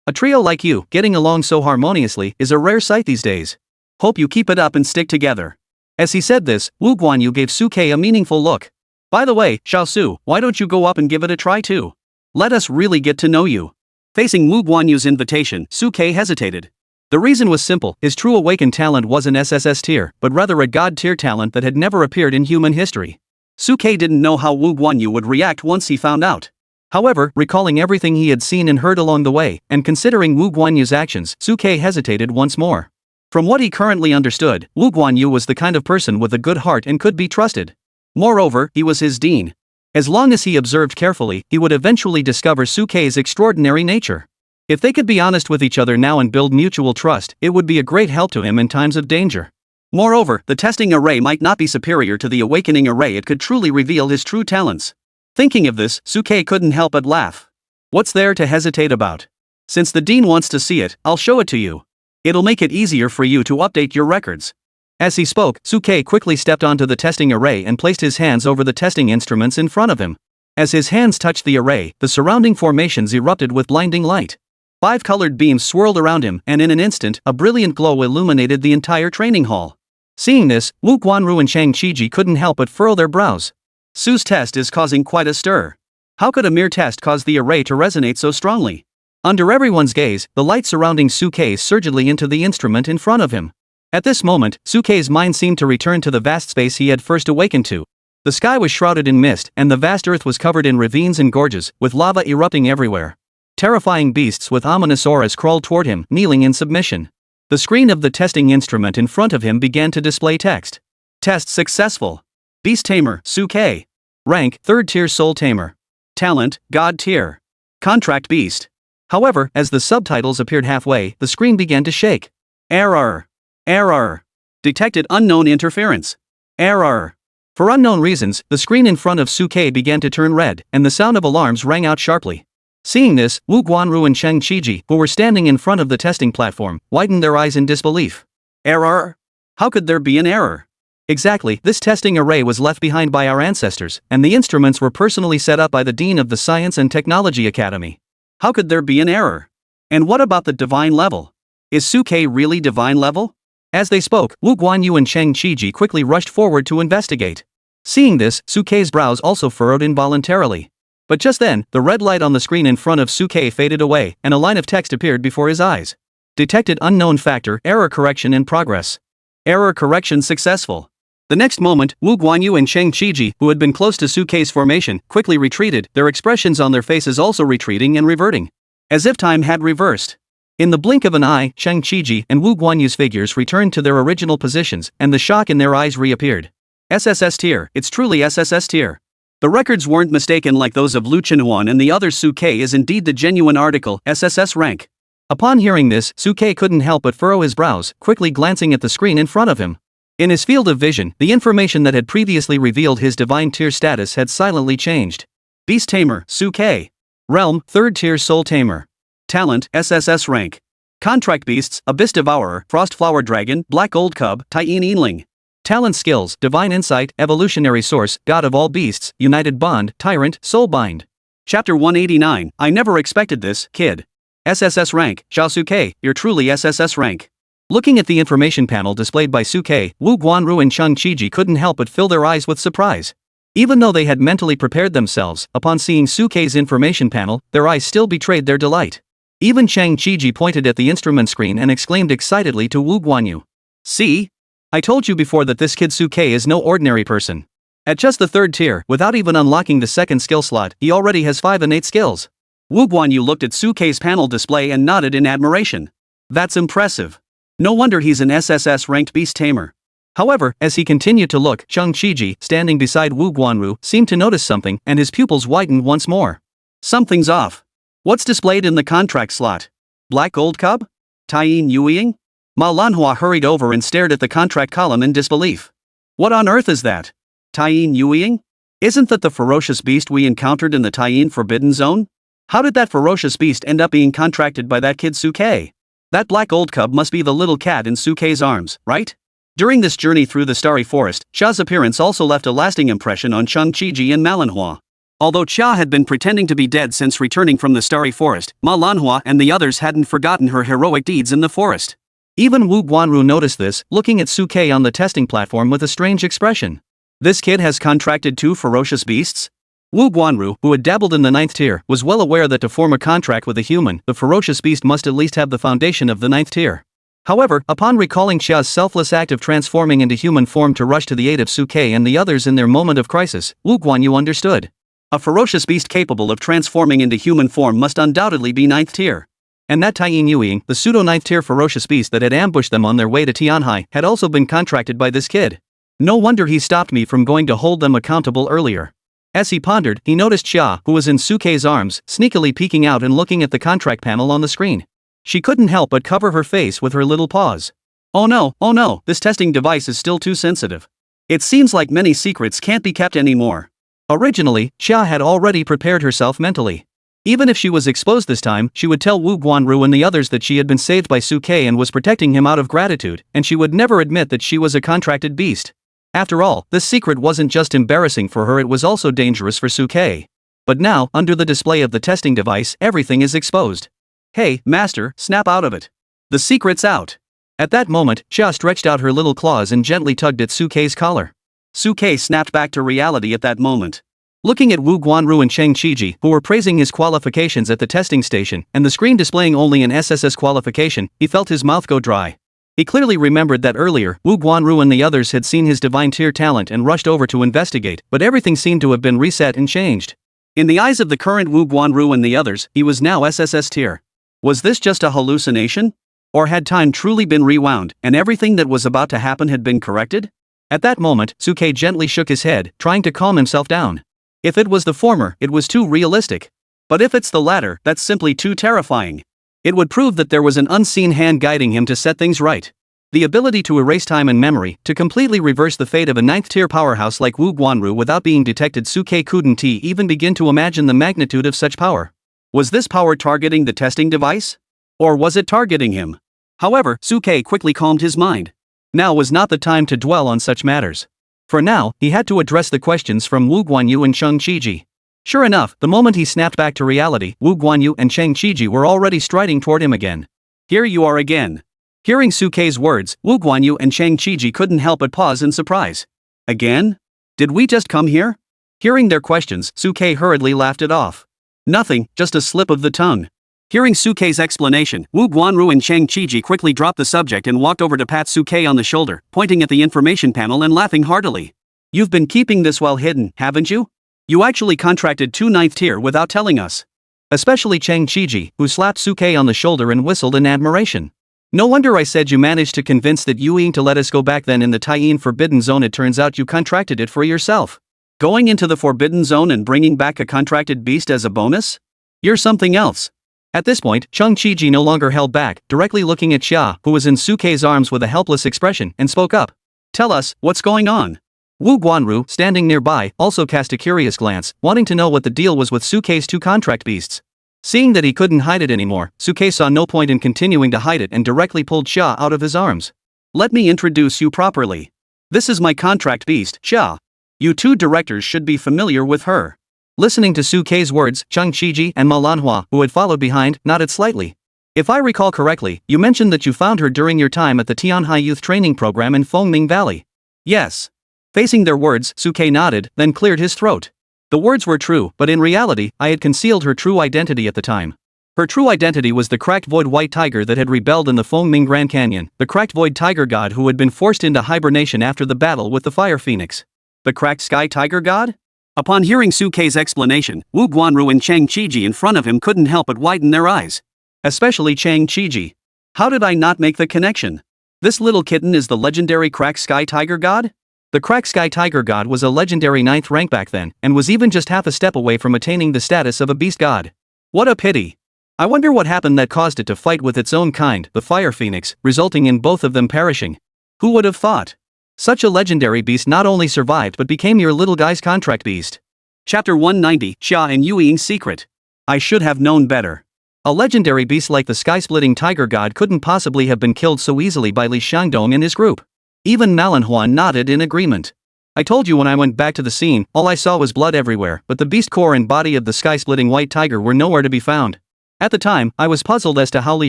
A trio like you, getting along so harmoniously, is a rare sight these days. Hope you keep it up and stick together. As he said this, Wu Guanyu gave Su-K a meaningful look. By the way, Xiao Su, why don't you go up and give it a try too? Let us really get to know you. Facing Wu Guanyu's invitation, Su-K hesitated. The reason was simple, his true awakened talent wasn't SSS tier, but rather a god tier talent that had never appeared in human history. Su-K didn't know how Wu Guanyu would react once he found out. However, recalling everything he had seen and heard along the way, and considering Wu Guanyu's actions, Su-K hesitated once more. From what he currently understood, Wu Guanyu was the kind of person with a good heart and could be trusted. Moreover, he was his dean. As long as he observed carefully, he would eventually discover Su-K's extraordinary nature. If they could be honest with each other now and build mutual trust, it would be a great help to him in times of danger. Moreover, the testing array might not be superior to the awakening array, it could truly reveal his true talents. Thinking of this, Su-K couldn't help but laugh. What's there to hesitate about? Since the dean wants to see it, I'll show it to you. It'll make it easier for you to update your records. As he spoke, Su-K quickly stepped onto the testing array and placed his hands over the testing instruments in front of him. As his hands touched the array, the surrounding formations erupted with blinding light. 5 colored beams swirled around him, and in an instant, a brilliant glow illuminated the entire training hall. Seeing this, Wu Guanru and Chang Qiji couldn't help but furrow their brows. Su's test is causing quite a stir. How could a mere test cause the array to resonate so strongly? Under everyone's gaze, the light surrounding Su-K surged into the instrument in front of him. At this moment, Su-K's mind seemed to return to the vast space he had first awakened to. The sky was shrouded in mist, and the vast earth was covered in ravines and gorges, with lava erupting everywhere. Terrifying beasts with ominous auras crawled toward him, kneeling in submission. The screen of the testing instrument in front of him began to display text. Test successful. Beast Tamer, Su-K. Rank, 3rd tier Soul Tamer. Talent, God tier. Contract beast. However, as the subtitles appeared halfway, the screen began to shake. Error. Error. Detected unknown interference. Error. For unknown reasons, the screen in front of Suke began to turn red, and the sound of alarms rang out sharply. Seeing this, Wu Guanru and Cheng Qiji, who were standing in front of the testing platform, widened their eyes in disbelief. Error? How could there be an error? Exactly, this testing array was left behind by our ancestors, and the instruments were personally set up by the Dean of the Science and Technology Academy. How could there be an error? And what about the divine level? Is Suke really divine level? As they spoke, Wu Guanyu and Cheng Qiji quickly rushed forward to investigate. Seeing this, Suke's brows also furrowed involuntarily. But just then, the red light on the screen in front of Suke faded away, and a line of text appeared before his eyes. Detected unknown factor, error correction in progress. Error correction successful. The next moment, Wu Guanyu and Cheng Qiji, who had been close to Suke's formation, quickly retreated, their expressions on their faces also retreating and reverting. As if time had reversed. In the blink of an eye, Cheng Qiji and Wu Guanyu's figures returned to their original positions, and the shock in their eyes reappeared. SSS tier, it's truly SSS tier. The records weren't mistaken like those of Lu Chenhuan and the others. Suke is indeed the genuine article, SSS-Rank. Upon hearing this, Suke couldn't help but furrow his brows, quickly glancing at the screen in front of him. In his field of vision, the information that had previously revealed his divine tier status had silently changed. Beast Tamer, Suke. Realm, 3rd tier Soul Tamer. Talent, SSS-Rank. Contract beasts, Abyss Devourer, Frostflower Dragon, Black Gold Cub, Taiyin Yinling. Talent skills, Divine Insight, Evolutionary Source, God of all Beasts, United Bond, Tyrant, Soulbind. Chapter 189, I never expected this, kid. SSS-Rank, Xiaosuke, you're truly SSS-Rank. Looking at the information panel displayed by Suke, Wu Guanru and Cheng Qiji couldn't help but fill their eyes with surprise. Even though they had mentally prepared themselves, upon seeing Suke's information panel, their eyes still betrayed their delight. Even Cheng Qiji pointed at the instrument screen and exclaimed excitedly to Wu Guanyu. See? I told you before that this kid Suke is no ordinary person. At just the 3rd tier, without even unlocking the 2nd skill slot, he already has 5 innate skills. Wu Guanyu looked at Suke's panel display and nodded in admiration. That's impressive. No wonder he's an SSS-ranked beast tamer. However, as he continued to look, Cheng Qiji, standing beside Wu Guanru, seemed to notice something, and his pupils widened once more. Something's off. What's displayed in the contract slot? Black Gold Cub? Taiyin Yuying? Manhwa hurried over and stared at the contract column in disbelief. What on earth is that? Taiyin Yuying? Isn't that the ferocious beast we encountered in the Taiyin Forbidden Zone? How did that ferocious beast end up being contracted by that kid Suke? That Black Gold Cub must be the little cat in Suke's arms, right? During this journey through the starry forest, Chia's appearance also left a lasting impression on Cheng Qiji and Manhwa. Although Chia had been pretending to be dead since returning from the starry forest, Manhwa and the others hadn't forgotten her heroic deeds in the forest. Even Wu Guanru noticed this, looking at Suke on the testing platform with a strange expression. This kid has contracted 2 ferocious beasts? Wu Guanru, who had dabbled in the 9th tier, was well aware that to form a contract with a human, the ferocious beast must at least have the foundation of the 9th tier. However, upon recalling Chia's selfless act of transforming into human form to rush to the aid of Suke and the others in their moment of crisis, Wu Guanyu understood. A ferocious beast capable of transforming into human form must undoubtedly be 9th tier. And that Taiyin Yuying, the pseudo-9th tier ferocious beast that had ambushed them on their way to Tianhai, had also been contracted by this kid. No wonder he stopped me from going to hold them accountable earlier. As he pondered, he noticed Chia, who was in Suke's arms, sneakily peeking out and looking at the contract panel on the screen. She couldn't help but cover her face with her little paws. Oh no, this testing device is still too sensitive. It seems like many secrets can't be kept anymore. Originally, Chia had already prepared herself mentally. Even if she was exposed this time, she would tell Wu Guanru and the others that she had been saved by Suke and was protecting him out of gratitude, and she would never admit that she was a contracted beast. After all, this secret wasn't just embarrassing for her, it was also dangerous for Suke. But now, under the display of the testing device, everything is exposed. Hey, master, snap out of it. The secret's out. At that moment, Chia stretched out her little claws and gently tugged at Suke's collar. Suke snapped back to reality at that moment. Looking at Wu Guanru and Cheng Qiji, who were praising his qualifications at the testing station, and the screen displaying only an SSS qualification, he felt his mouth go dry. He clearly remembered that earlier, Wu Guanru and the others had seen his divine tier talent and rushed over to investigate, but everything seemed to have been reset and changed. In the eyes of the current Wu Guanru and the others, he was now SSS tier. Was this just a hallucination? Or had time truly been rewound, and everything that was about to happen had been corrected? At that moment, Suke gently shook his head, trying to calm himself down. If it was the former, it was too realistic. But if it's the latter, that's simply too terrifying. It would prove that there was an unseen hand guiding him to set things right. The ability to erase time and memory, to completely reverse the fate of a 9th-tier powerhouse like Wu Guanru without being detected. Suke couldn't even begin to imagine the magnitude of such power. Was this power targeting the testing device? Or was it targeting him? However, Suke quickly calmed his mind. Now was not the time to dwell on such matters. For now, he had to address the questions from Wu Guanyu and Cheng Qiji. Sure enough, the moment he snapped back to reality, Wu Guanyu and Cheng Qiji were already striding toward him again. Here you are again. Hearing Suke's words, Wu Guanyu and Cheng Qiji couldn't help but pause in surprise. Again? Did we just come here? Hearing their questions, Suke hurriedly laughed it off. Nothing, just a slip of the tongue. Hearing Suke's explanation, Wu Guanru and Cheng Qiji quickly dropped the subject and walked over to pat Suke on the shoulder, pointing at the information panel and laughing heartily. You've been keeping this well hidden, haven't you? You actually contracted 2 9th tier without telling us. Especially Cheng Qiji, who slapped Suke on the shoulder and whistled in admiration. No wonder I said you managed to convince that Yuying to let us go back then in the Taiyin Forbidden Zone. It turns out you contracted it for yourself. Going into the Forbidden Zone and bringing back a contracted beast as a bonus? You're something else. At this point, Cheng Qiji no longer held back, directly looking at Xia, who was in Suke's arms with a helpless expression, and spoke up. Tell us, what's going on? Wu Guanru, standing nearby, also cast a curious glance, wanting to know what the deal was with Suke's 2 contract beasts. Seeing that he couldn't hide it anymore, Suke saw no point in continuing to hide it and directly pulled Xia out of his arms. Let me introduce you properly. This is my contract beast, Xia. You 2 directors should be familiar with her. Listening to Suke's words, Cheng Qiji and Manhwa, who had followed behind, nodded slightly. If I recall correctly, you mentioned that you found her during your time at the Tianhai Youth Training Program in Fengming Valley. Yes. Facing their words, Suke nodded, then cleared his throat. The words were true, but in reality, I had concealed her true identity at the time. Her true identity was the cracked void white tiger that had rebelled in the Fengming Grand Canyon, the cracked void tiger god who had been forced into hibernation after the battle with the fire phoenix. The cracked sky tiger god? Upon hearing Suke's explanation, Wu Guanru and Cheng Qiji in front of him couldn't help but widen their eyes. Especially Cheng Qiji. How did I not make the connection? This little kitten is the legendary cracked sky tiger god? The cracked sky tiger god was a legendary 9th rank back then, and was even just half a step away from attaining the status of a beast god. What a pity. I wonder what happened that caused it to fight with its own kind, the fire phoenix, resulting in both of them perishing. Who would have thought? Such a legendary beast not only survived but became your little guy's contract beast. Chapter 190, Xia and Yuying's Secret. I should have known better. A legendary beast like the sky-splitting tiger god couldn't possibly have been killed so easily by Li Shangdong and his group. Even Manhwa nodded in agreement. I told you when I went back to the scene, all I saw was blood everywhere, but the beast core and body of the sky-splitting white tiger were nowhere to be found. At the time, I was puzzled as to how Li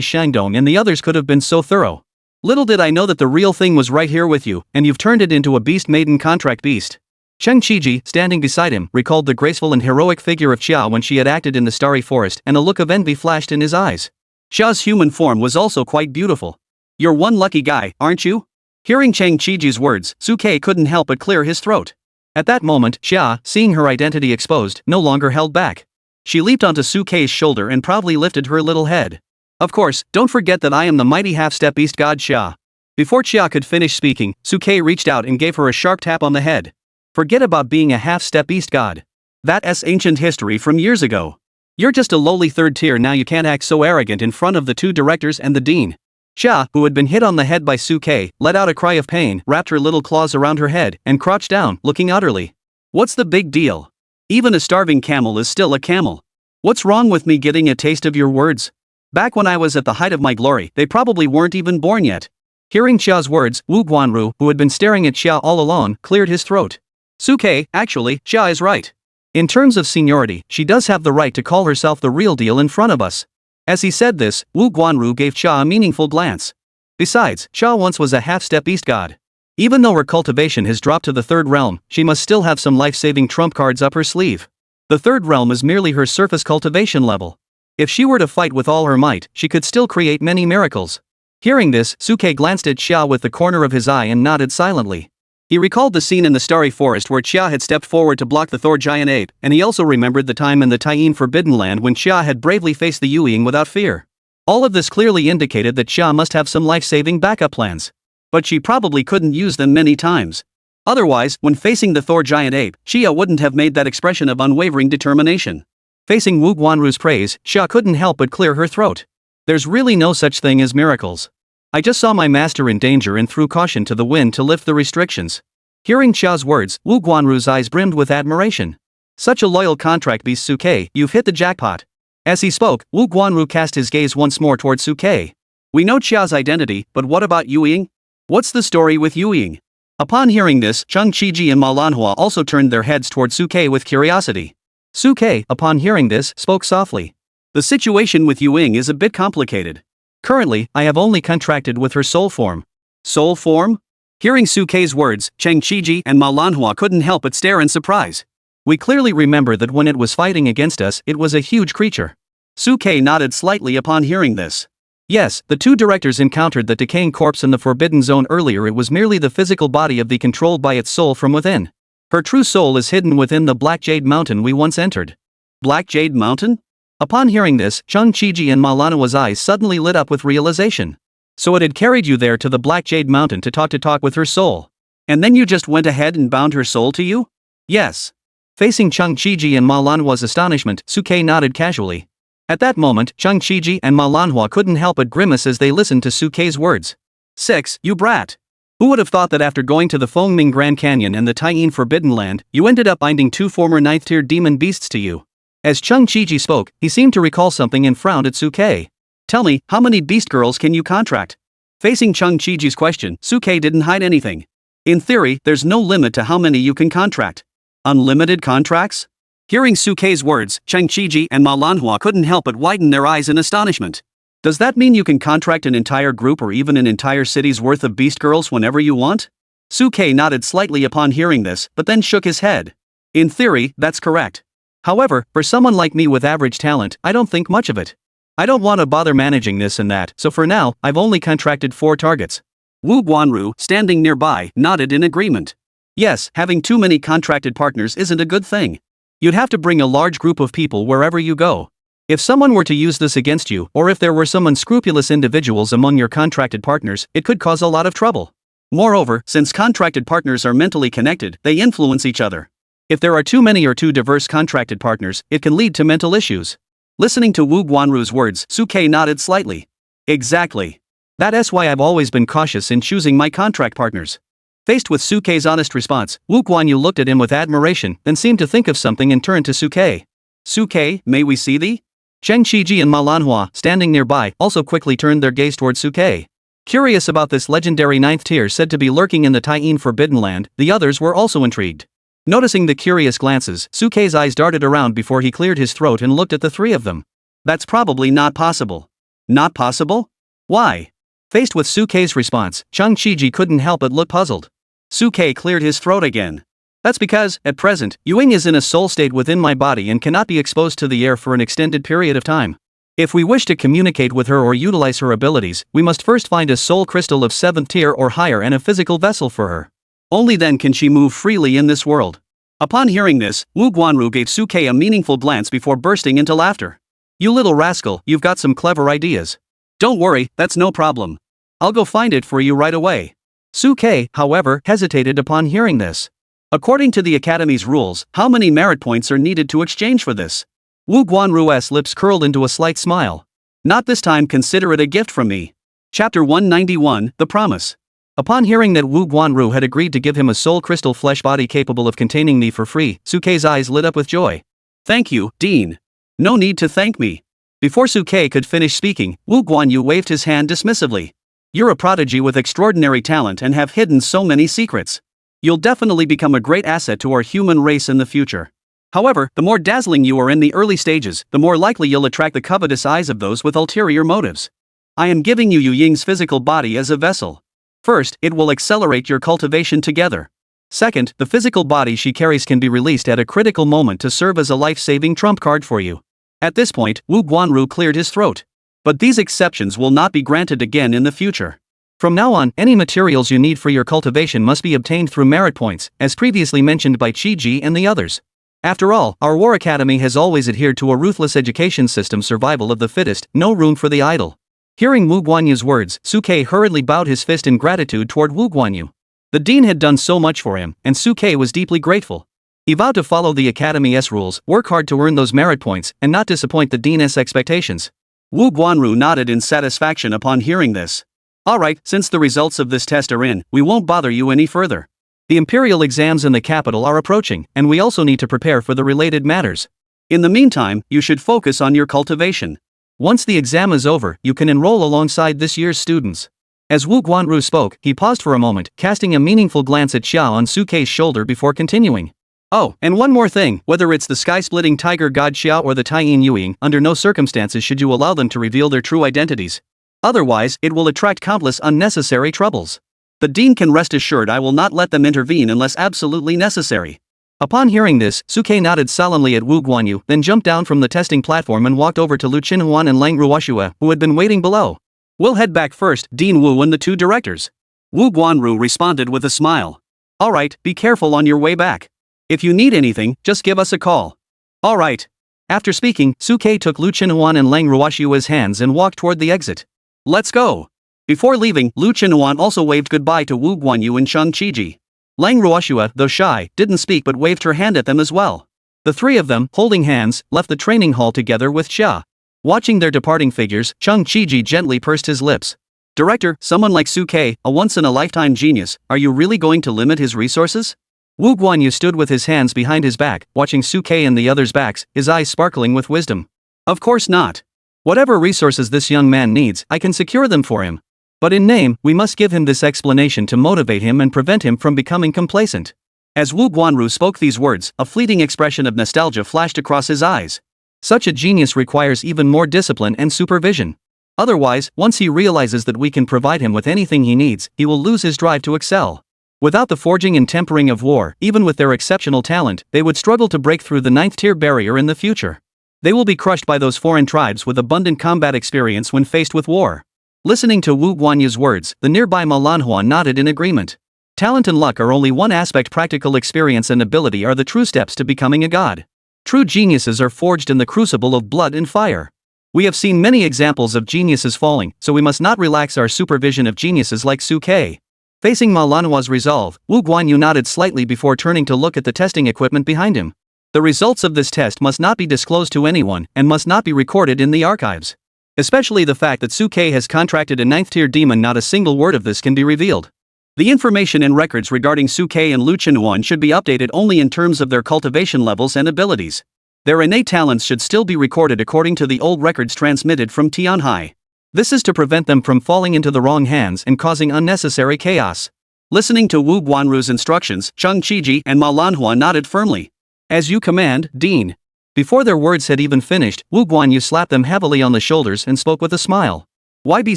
Shangdong and the others could have been so thorough. Little did I know that the real thing was right here with you, and you've turned it into a beast maiden contract beast. Cheng Qiji, standing beside him, recalled the graceful and heroic figure of Xia when she had acted in the starry forest, and a look of envy flashed in his eyes. Xia's human form was also quite beautiful. You're one lucky guy, aren't you? Hearing Cheng Qiji's words, Suke couldn't help but clear his throat. At that moment, Xia, seeing her identity exposed, no longer held back. She leaped onto Suke's shoulder and proudly lifted her little head. Of course, don't forget that I am the mighty half-step beast god Xia. Before Xia could finish speaking, Suke reached out and gave her a sharp tap on the head. Forget about being a half-step beast god. That's ancient history from years ago. You're just a lowly 3rd tier now. You can't act so arrogant in front of the 2 directors and the dean. Xia, who had been hit on the head by Suke, let out a cry of pain, wrapped her little claws around her head, and crouched down, looking utterly. What's the big deal? Even a starving camel is still a camel. What's wrong with me getting a taste of your words? Back when I was at the height of my glory, they probably weren't even born yet. Hearing Xia's words, Wu Guanru, who had been staring at Xia all along, cleared his throat. Suke, actually, Xia is right. In terms of seniority, she does have the right to call herself the real deal in front of us. As he said this, Wu Guanru gave Xia a meaningful glance. Besides, Xia once was a half-step beast god. Even though her cultivation has dropped to the 3rd realm, she must still have some life-saving trump cards up her sleeve. The 3rd realm is merely her surface cultivation level. If she were to fight with all her might, she could still create many miracles. Hearing this, Suke glanced at Xia with the corner of his eye and nodded silently. He recalled the scene in the starry forest where Xia had stepped forward to block the Thor giant ape, and he also remembered the time in the Taiyin Forbidden Land when Xia had bravely faced the Yuying without fear. All of this clearly indicated that Xia must have some life-saving backup plans. But she probably couldn't use them many times. Otherwise, when facing the Thor giant ape, Xia wouldn't have made that expression of unwavering determination. Facing Wu Guanru's praise, Xia couldn't help but clear her throat. There's really no such thing as miracles. I just saw my master in danger and threw caution to the wind to lift the restrictions. Hearing Xia's words, Wu Guanru's eyes brimmed with admiration. Such a loyal contract beast, Suke, you've hit the jackpot. As he spoke, Wu Guanru cast his gaze once more towards Suke. We know Xia's identity, but what about Yu Ying? What's the story with Yu Ying? Upon hearing this, Cheng Qiji and Manhwa also turned their heads toward Suke with curiosity. Suke, upon hearing this, spoke softly. The situation with Yu Ying is a bit complicated. Currently, I have only contracted with her soul form. Soul form? Hearing Suke's words, Cheng Qiji and Manhwa couldn't help but stare in surprise. We clearly remember that when it was fighting against us, it was a huge creature. Suke nodded slightly upon hearing this. Yes, the two directors encountered the decaying corpse in the Forbidden Zone earlier. It was merely the physical body of the controlled by its soul from within. Her true soul is hidden within the Black Jade Mountain we once entered. Black Jade Mountain? Upon hearing this, Cheng Qiji and Manhwa's eyes suddenly lit up with realization. So it had carried you there to the Black Jade Mountain to talk with her soul. And then you just went ahead and bound her soul to you? Yes. Facing Cheng Qiji and Manhwa's astonishment, Suke nodded casually. At that moment, Cheng Qiji and Manhwa couldn't help but grimace as they listened to Suke's words. 6. You brat. Who would have thought that after going to the Fengming Grand Canyon and the Taiyin Forbidden Land, you ended up binding two former 9th-tier demon beasts to you? As Cheng Qiji spoke, he seemed to recall something and frowned at Suke. Tell me, how many beast girls can you contract? Facing Cheng Qiji's question, Suke didn't hide anything. In theory, there's no limit to how many you can contract. Unlimited contracts? Hearing Suke's words, Cheng Qiji and Manhwa couldn't help but widen their eyes in astonishment. Does that mean you can contract an entire group or even an entire city's worth of beast girls whenever you want? Suke nodded slightly upon hearing this, but then shook his head. In theory, that's correct. However, for someone like me with average talent, I don't think much of it. I don't want to bother managing this and that, so for now, I've only contracted 4 targets. Wu Guanru, standing nearby, nodded in agreement. Yes, having too many contracted partners isn't a good thing. You'd have to bring a large group of people wherever you go. If someone were to use this against you, or if there were some unscrupulous individuals among your contracted partners, it could cause a lot of trouble. Moreover, since contracted partners are mentally connected, they influence each other. If there are too many or too diverse contracted partners, it can lead to mental issues. Listening to Wu Guanru's words, Suke nodded slightly. Exactly. That's why I've always been cautious in choosing my contract partners. Faced with Suke's honest response, Wu Guanyu looked at him with admiration, then seemed to think of something and turned to Suke. Suke, may we see thee? Cheng Qiji and Manhwa, standing nearby, also quickly turned their gaze towards Suke. Curious about this legendary 9th tier said to be lurking in the Taiyin Forbidden Land, the others were also intrigued. Noticing the curious glances, Suke's eyes darted around before he cleared his throat and looked at the 3 of them. That's probably not possible. Not possible? Why? Faced with Suke's response, Cheng Qiji couldn't help but look puzzled. Suke cleared his throat again. That's because, at present, Yu Ying is in a soul state within my body and cannot be exposed to the air for an extended period of time. If we wish to communicate with her or utilize her abilities, we must first find a soul crystal of 7th tier or higher and a physical vessel for her. Only then can she move freely in this world. Upon hearing this, Wu Guanru gave Suke a meaningful glance before bursting into laughter. You little rascal, you've got some clever ideas. Don't worry, that's no problem. I'll go find it for you right away. Suke, however, hesitated upon hearing this. According to the Academy's rules, how many merit points are needed to exchange for this? Wu Guanru's lips curled into a slight smile. Not this time, consider it a gift from me. Chapter 191, The Promise. Upon hearing that Wu Guanru had agreed to give him a soul crystal flesh body capable of containing me for free, Suke's eyes lit up with joy. Thank you, Dean. No need to thank me. Before Suke could finish speaking, Wu Guanyu waved his hand dismissively. You're a prodigy with extraordinary talent and have hidden so many secrets. You'll definitely become a great asset to our human race in the future. However, the more dazzling you are in the early stages, the more likely you'll attract the covetous eyes of those with ulterior motives. I am giving you Yu Ying's physical body as a vessel. First, it will accelerate your cultivation together. Second, the physical body she carries can be released at a critical moment to serve as a life-saving trump card for you. At this point, Wu Guanru cleared his throat. But these exceptions will not be granted again in the future. From now on, any materials you need for your cultivation must be obtained through merit points, as previously mentioned by Qiji and the others. After all, our War Academy has always adhered to a ruthless education system, survival of the fittest, no room for the idle. Hearing Wu Guanyu's words, Suke hurriedly bowed his fist in gratitude toward Wu Guanyu. The dean had done so much for him, and Suke was deeply grateful. He vowed to follow the Academy's rules, work hard to earn those merit points, and not disappoint the dean's expectations. Wu Guanru nodded in satisfaction upon hearing this. Alright, since the results of this test are in, we won't bother you any further. The imperial exams in the capital are approaching, and we also need to prepare for the related matters. In the meantime, you should focus on your cultivation. Once the exam is over, you can enroll alongside this year's students. As Wu Guanru spoke, he paused for a moment, casting a meaningful glance at Xia on Suke's shoulder before continuing. Oh, and one more thing, whether it's the sky-splitting tiger god Xia or the Taiyin Yueying, under no circumstances should you allow them to reveal their true identities. Otherwise, it will attract countless unnecessary troubles. The dean can rest assured I will not let them intervene unless absolutely necessary. Upon hearing this, Suke nodded solemnly at Wu Guanyu, then jumped down from the testing platform and walked over to Lu Qinhuan and Lang Ruoxue, who had been waiting below. We'll head back first, Dean Wu and the two directors. Wu Guanru responded with a smile. Alright, be careful on your way back. If you need anything, just give us a call. Alright. After speaking, Suke took Lu Qinhuan and Lang Ruoxue's hands and walked toward the exit. Let's go. Before leaving, Lu Qinhuan also waved goodbye to Wu Guanyu and Cheng Qiji. Lang Ruoxue, though shy, didn't speak but waved her hand at them as well. The three of them, holding hands, left the training hall together with Xia. Watching their departing figures, Cheng Qiji gently pursed his lips. Director, someone like Suke, a once-in-a-lifetime genius, are you really going to limit his resources? Wu Guanyu stood with his hands behind his back, watching Suke and the others' backs, his eyes sparkling with wisdom. Of course not. Whatever resources this young man needs, I can secure them for him. But in name, we must give him this explanation to motivate him and prevent him from becoming complacent. As Wu Guanru spoke these words, a fleeting expression of nostalgia flashed across his eyes. Such a genius requires even more discipline and supervision. Otherwise, once he realizes that we can provide him with anything he needs, he will lose his drive to excel. Without the forging and tempering of war, even with their exceptional talent, they would struggle to break through the 9th-tier barrier in the future. They will be crushed by those foreign tribes with abundant combat experience when faced with war. Listening to Wu Guanyu's words, the nearby Manhwa nodded in agreement. Talent and luck are only one aspect. Practical experience and ability are the true steps to becoming a god. True geniuses are forged in the crucible of blood and fire. We have seen many examples of geniuses falling, so we must not relax our supervision of geniuses like Suke. Facing Manhwa's resolve, Wu Guanyu nodded slightly before turning to look at the testing equipment behind him. The results of this test must not be disclosed to anyone and must not be recorded in the archives. Especially the fact that Suke has contracted a 9th-tier demon, not a single word of this can be revealed. The information and records regarding Suke and Lu Qinhuan should be updated only in terms of their cultivation levels and abilities. Their innate talents should still be recorded according to the old records transmitted from Tianhai. This is to prevent them from falling into the wrong hands and causing unnecessary chaos. Listening to Wu Guanru's instructions, Cheng Qiji and Manhwa nodded firmly. As you command, Dean. Before their words had even finished, Wu Guanyu slapped them heavily on the shoulders and spoke with a smile. Why be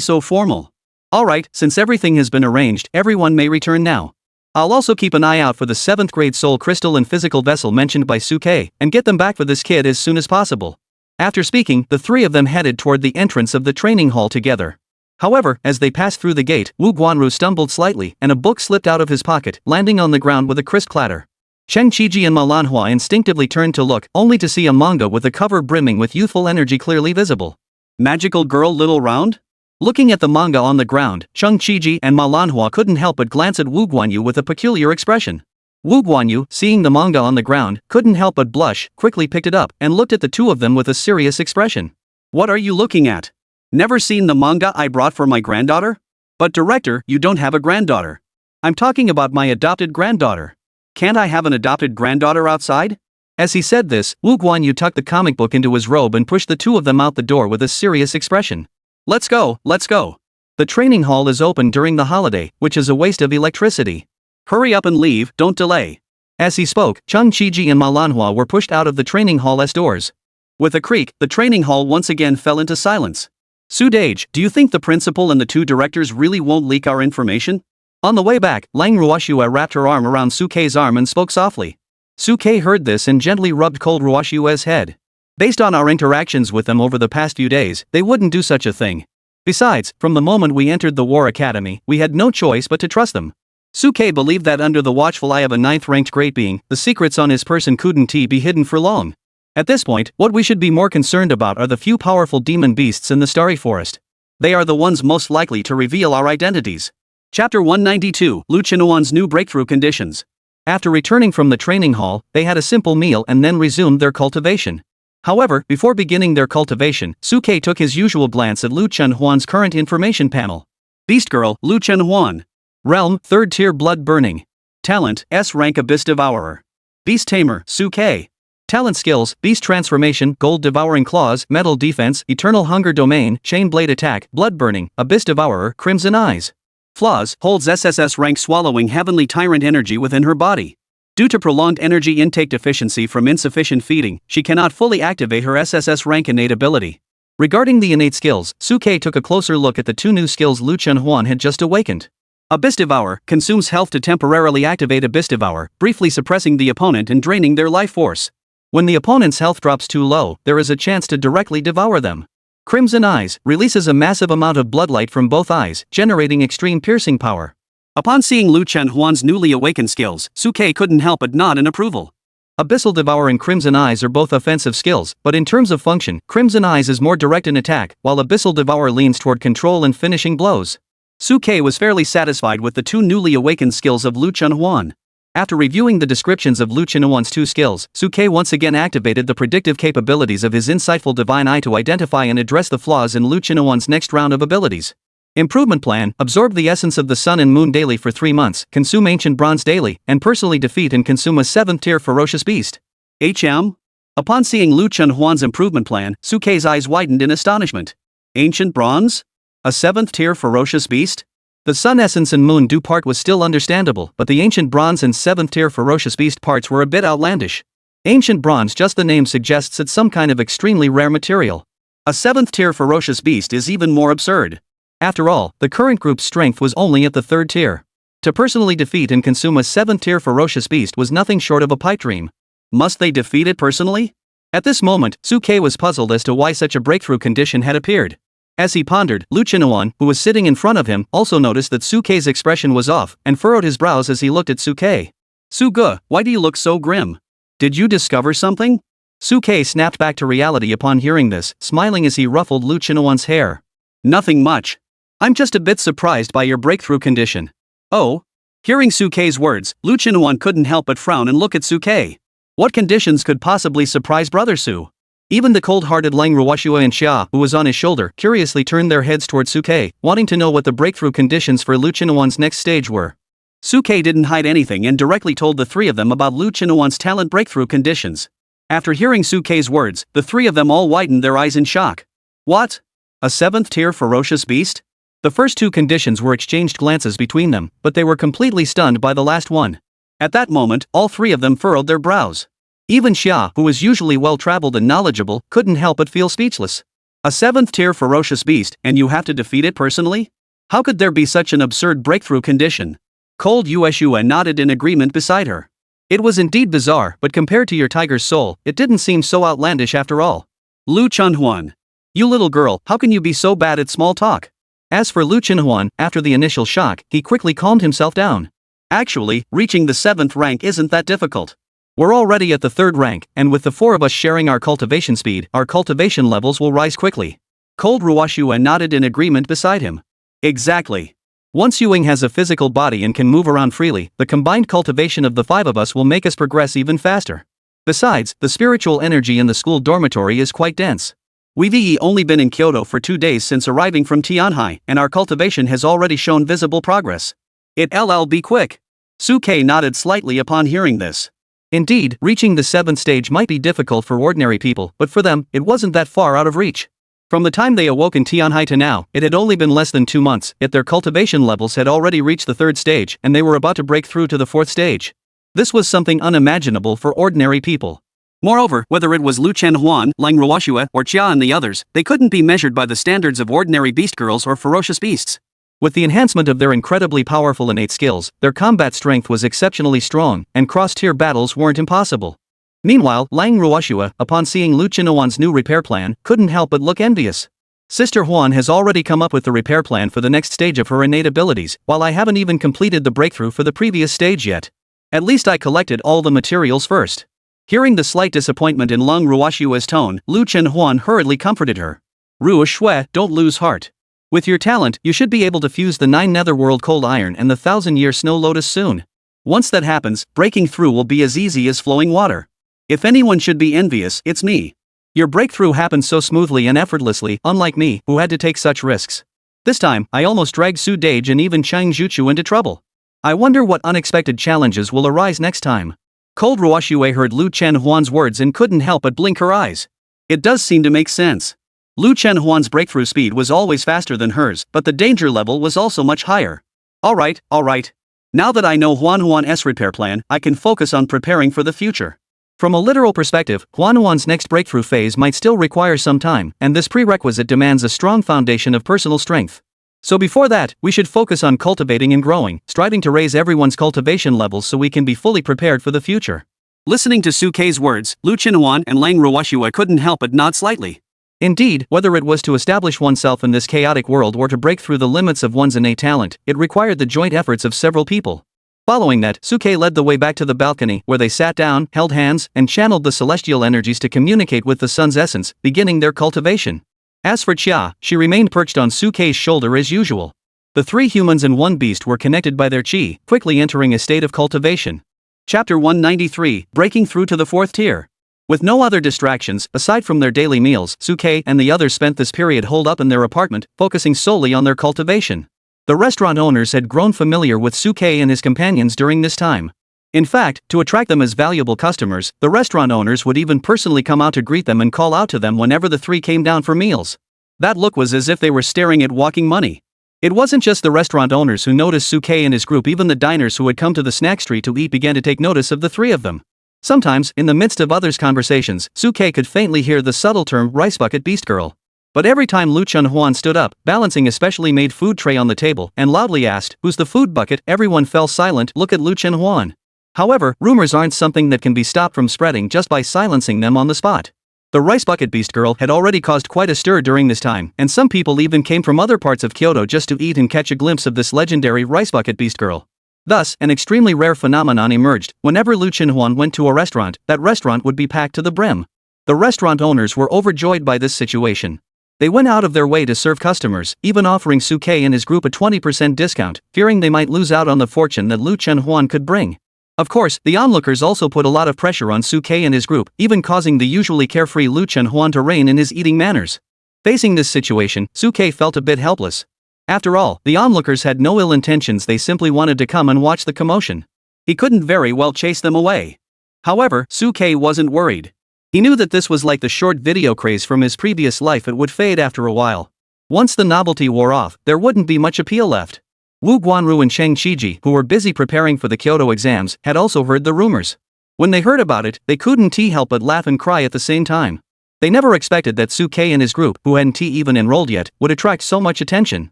so formal? Alright, since everything has been arranged, everyone may return now. I'll also keep an eye out for the 7th grade soul crystal and physical vessel mentioned by Suke, and get them back for this kid as soon as possible. After speaking, the three of them headed toward the entrance of the training hall together. However, as they passed through the gate, Wu Guanru stumbled slightly, and a book slipped out of his pocket, landing on the ground with a crisp clatter. Cheng Qiji and Manhwa instinctively turned to look, only to see a manga with the cover brimming with youthful energy clearly visible. Magical Girl Little Round? Looking at the manga on the ground, Cheng Qiji and Manhwa couldn't help but glance at Wu Guanyu with a peculiar expression. Wu Guanyu, seeing the manga on the ground, couldn't help but blush, quickly picked it up, and looked at the two of them with a serious expression. What are you looking at? Never seen the manga I brought for my granddaughter? But director, you don't have a granddaughter. I'm talking about my adopted granddaughter. Can't I have an adopted granddaughter outside? As he said this, Wu Guanyu tucked the comic book into his robe and pushed the two of them out the door with a serious expression. Let's go, let's go. The training hall is open during the holiday, which is a waste of electricity. Hurry up and leave, don't delay. As he spoke, Cheng Qiji and Manhwa were pushed out of the training hall's doors. With a creak, the training hall once again fell into silence. Sudage, do you think the principal and the two directors really won't leak our information? On the way back, Lang Ruoxue wrapped her arm around Suke's arm and spoke softly. Suke heard this and gently rubbed cold Ruoxue's head. Based on our interactions with them over the past few days, they wouldn't do such a thing. Besides, from the moment we entered the War Academy, we had no choice but to trust them. Suke believed that under the watchful eye of a 9th-ranked great being, the secrets on his person couldn't be hidden for long. At this point, what we should be more concerned about are the few powerful demon beasts in the Starry Forest. They are the ones most likely to reveal our identities. Chapter 192, Lu Chenhuan's New Breakthrough Conditions. After returning from the training hall, they had a simple meal and then resumed their cultivation. However, before beginning their cultivation, Suke took his usual glance at Lu Chenhuan's current information panel. Beast Girl, Lu Chenhuan. Realm, 3rd tier blood burning. Talent, S-Rank Abyss Devourer. Beast Tamer, Suke. Talent skills, Beast Transformation, Gold Devouring Claws, Metal Defense, Eternal Hunger Domain, Chain Blade Attack, Blood Burning, Abyss Devourer, Crimson Eyes. Flaws, holds SSS-Rank swallowing Heavenly Tyrant energy within her body. Due to prolonged energy intake deficiency from insufficient feeding, she cannot fully activate her SSS-Rank innate ability. Regarding the innate skills, Suke took a closer look at the two new skills Lu Chenhuan had just awakened. Abyss Devour consumes health to temporarily activate Abyss Devour, briefly suppressing the opponent and draining their life force. When the opponent's health drops too low, there is a chance to directly devour them. Crimson Eyes releases a massive amount of bloodlight from both eyes, generating extreme piercing power. Upon seeing Lu Chenhuan's newly awakened skills, Suke couldn't help but nod in approval. Abyssal Devour and Crimson Eyes are both offensive skills, but in terms of function, Crimson Eyes is more direct in attack, while Abyssal Devour leans toward control and finishing blows. Suke was fairly satisfied with the two newly awakened skills of Lu Chenhuan. After reviewing the descriptions of Lu Chenhuan's two skills, Suke once again activated the predictive capabilities of his insightful divine eye to identify and address the flaws in Lu Chenhuan's next round of abilities. Improvement Plan: absorb the essence of the sun and moon daily for 3 months, consume ancient bronze daily, and personally defeat and consume a 7th tier ferocious beast. HM? Upon seeing Lu Chenhuan's improvement plan, Suke's eyes widened in astonishment. Ancient bronze? A 7th tier ferocious beast? The sun essence and moon dew part was still understandable, but the ancient bronze and 7th tier ferocious beast parts were a bit outlandish. Ancient bronze, just the name suggests it's some kind of extremely rare material. A 7th tier ferocious beast is even more absurd. After all, the current group's strength was only at the 3rd tier. To personally defeat and consume a 7th tier ferocious beast was nothing short of a pipe dream. Must they defeat it personally? At this moment, Suke was puzzled as to why such a breakthrough condition had appeared. As he pondered, Lu Chenhuan, who was sitting in front of him, also noticed that Suke's expression was off, and furrowed his brows as he looked at Suke. Suge, why do you look so grim? Did you discover something? Suke snapped back to reality upon hearing this, smiling as he ruffled Lu Chenhuan's hair. Nothing much. I'm just a bit surprised by your breakthrough condition. Oh? Hearing Suke's words, Lu Chenhuan couldn't help but frown and look at Suke. What conditions could possibly surprise Brother Su? Even the cold-hearted Lang Ruoshua and Xia, who was on his shoulder, curiously turned their heads toward Suke, wanting to know what the breakthrough conditions for Lu Chenhuan's next stage were. Suke didn't hide anything and directly told the three of them about Lu Chenhuan's talent breakthrough conditions. After hearing Suke's words, the three of them all widened their eyes in shock. What? A 7th tier ferocious beast? The first two conditions were exchanged glances between them, but they were completely stunned by the last one. At that moment, all three of them furrowed their brows. Even Xia, who was usually well-traveled and knowledgeable, couldn't help but feel speechless. A 7th tier ferocious beast, and you have to defeat it personally? How could there be such an absurd breakthrough condition? Cold Yueshua nodded in agreement beside her. It was indeed bizarre, but compared to your tiger's soul, it didn't seem so outlandish after all. Lu Chenhuan. You little girl, how can you be so bad at small talk? As for Lu Chenhuan, after the initial shock, he quickly calmed himself down. Actually, reaching the 7th rank isn't that difficult. We're already at the 3rd rank, and with the 4 of us sharing our cultivation speed, our cultivation levels will rise quickly. Cold Ruoshua nodded in agreement beside him. Exactly. Once Yuing has a physical body and can move around freely, the combined cultivation of the 5 of us will make us progress even faster. Besides, the spiritual energy in the school dormitory is quite dense. We've only been in Kyoto for 2 days since arriving from Tianhai, and our cultivation has already shown visible progress. It'll be quick. Suke nodded slightly upon hearing this. Indeed, reaching the 7th stage might be difficult for ordinary people, but for them, it wasn't that far out of reach. From the time they awoke in Tianhai to now, it had only been less than 2 months, yet their cultivation levels had already reached the 3rd stage, and they were about to break through to the 4th stage. This was something unimaginable for ordinary people. Moreover, whether it was Lu Chenhuan, Lang Ruoshua, or Xia and the others, they couldn't be measured by the standards of ordinary beast girls or ferocious beasts. With the enhancement of their incredibly powerful innate skills, their combat strength was exceptionally strong, and cross-tier battles weren't impossible. Meanwhile, Lang Ruoshua, upon seeing Lu Chenhuan's new repair plan, couldn't help but look envious. Sister Huan has already come up with the repair plan for the next stage of her innate abilities, while I haven't even completed the breakthrough for the previous stage yet. At least I collected all the materials first. Hearing the slight disappointment in Lang Ruoshua's tone, Lu Chenhuan hurriedly comforted her. Ruoshua, don't lose heart. With your talent, you should be able to fuse the 9 netherworld cold iron and the 1,000-year snow lotus soon. Once that happens, breaking through will be as easy as flowing water. If anyone should be envious, it's me. Your breakthrough happened so smoothly and effortlessly, unlike me, who had to take such risks. This time, I almost dragged Su Dage and even Chang Jutsu into trouble. I wonder what unexpected challenges will arise next time. Cold Ruoxue heard Lu Chenhuan's words and couldn't help but blink her eyes. It does seem to make sense. Lu Chenhuan's breakthrough speed was always faster than hers, but the danger level was also much higher. Alright. Now that I know Huan's repair plan, I can focus on preparing for the future. From a literal perspective, Huan's next breakthrough phase might still require some time, and this prerequisite demands a strong foundation of personal strength. So before that, we should focus on cultivating and growing, striving to raise everyone's cultivation levels so we can be fully prepared for the future. Listening to Su Kei's words, Lu Chenhuan and Lang Ruoxue couldn't help but nod slightly. Indeed, whether it was to establish oneself in this chaotic world or to break through the limits of one's innate talent, it required the joint efforts of several people. Following that, Su Kei led the way back to the balcony, where they sat down, held hands, and channeled the celestial energies to communicate with the sun's essence, beginning their cultivation. As for Chia, she remained perched on Su Kei's shoulder as usual. The 3 humans and 1 beast were connected by their chi, quickly entering a state of cultivation. Chapter 193, Breaking Through to the 4th Tier. With no other distractions, aside from their daily meals, Su Kei and the others spent this period holed up in their apartment, focusing solely on their cultivation. The restaurant owners had grown familiar with Su Kei and his companions during this time. In fact, to attract them as valuable customers, the restaurant owners would even personally come out to greet them and call out to them whenever the 3 came down for meals. That look was as if they were staring at walking money. It wasn't just the restaurant owners who noticed Su Kei and his group, even the diners who had come to the snack street to eat began to take notice of the 3 of them. Sometimes, in the midst of others' conversations, Su Kei could faintly hear the subtle term rice bucket beast girl. But every time Lu Chenhuan stood up, balancing a specially made food tray on the table, and loudly asked, "Who's the food bucket?" everyone fell silent. Look at Lu Chenhuan. However, rumors aren't something that can be stopped from spreading just by silencing them on the spot. The rice bucket beast girl had already caused quite a stir during this time, and some people even came from other parts of Kyoto just to eat and catch a glimpse of this legendary rice bucket beast girl. Thus, an extremely rare phenomenon emerged. Whenever Lu Chenhuan went to a restaurant, that restaurant would be packed to the brim. The restaurant owners were overjoyed by this situation. They went out of their way to serve customers, even offering Su Kei and his group a 20% discount, fearing they might lose out on the fortune that Lu Chenhuan could bring. Of course, the onlookers also put a lot of pressure on Su Kei and his group, even causing the usually carefree Lu Chenhuan to rein in his eating manners. Facing this situation, Su Kei felt a bit helpless. After all, the onlookers had no ill intentions, they simply wanted to come and watch the commotion. He couldn't very well chase them away. However, Su Kei wasn't worried. He knew that this was like the short video craze from his previous life, it would fade after a while. Once the novelty wore off, there wouldn't be much appeal left. Wu Guanru and Cheng Qiji, who were busy preparing for the Kyoto exams, had also heard the rumors. When they heard about it, they couldn't help but laugh and cry at the same time. They never expected that Su Kei and his group, who hadn't even enrolled yet, would attract so much attention.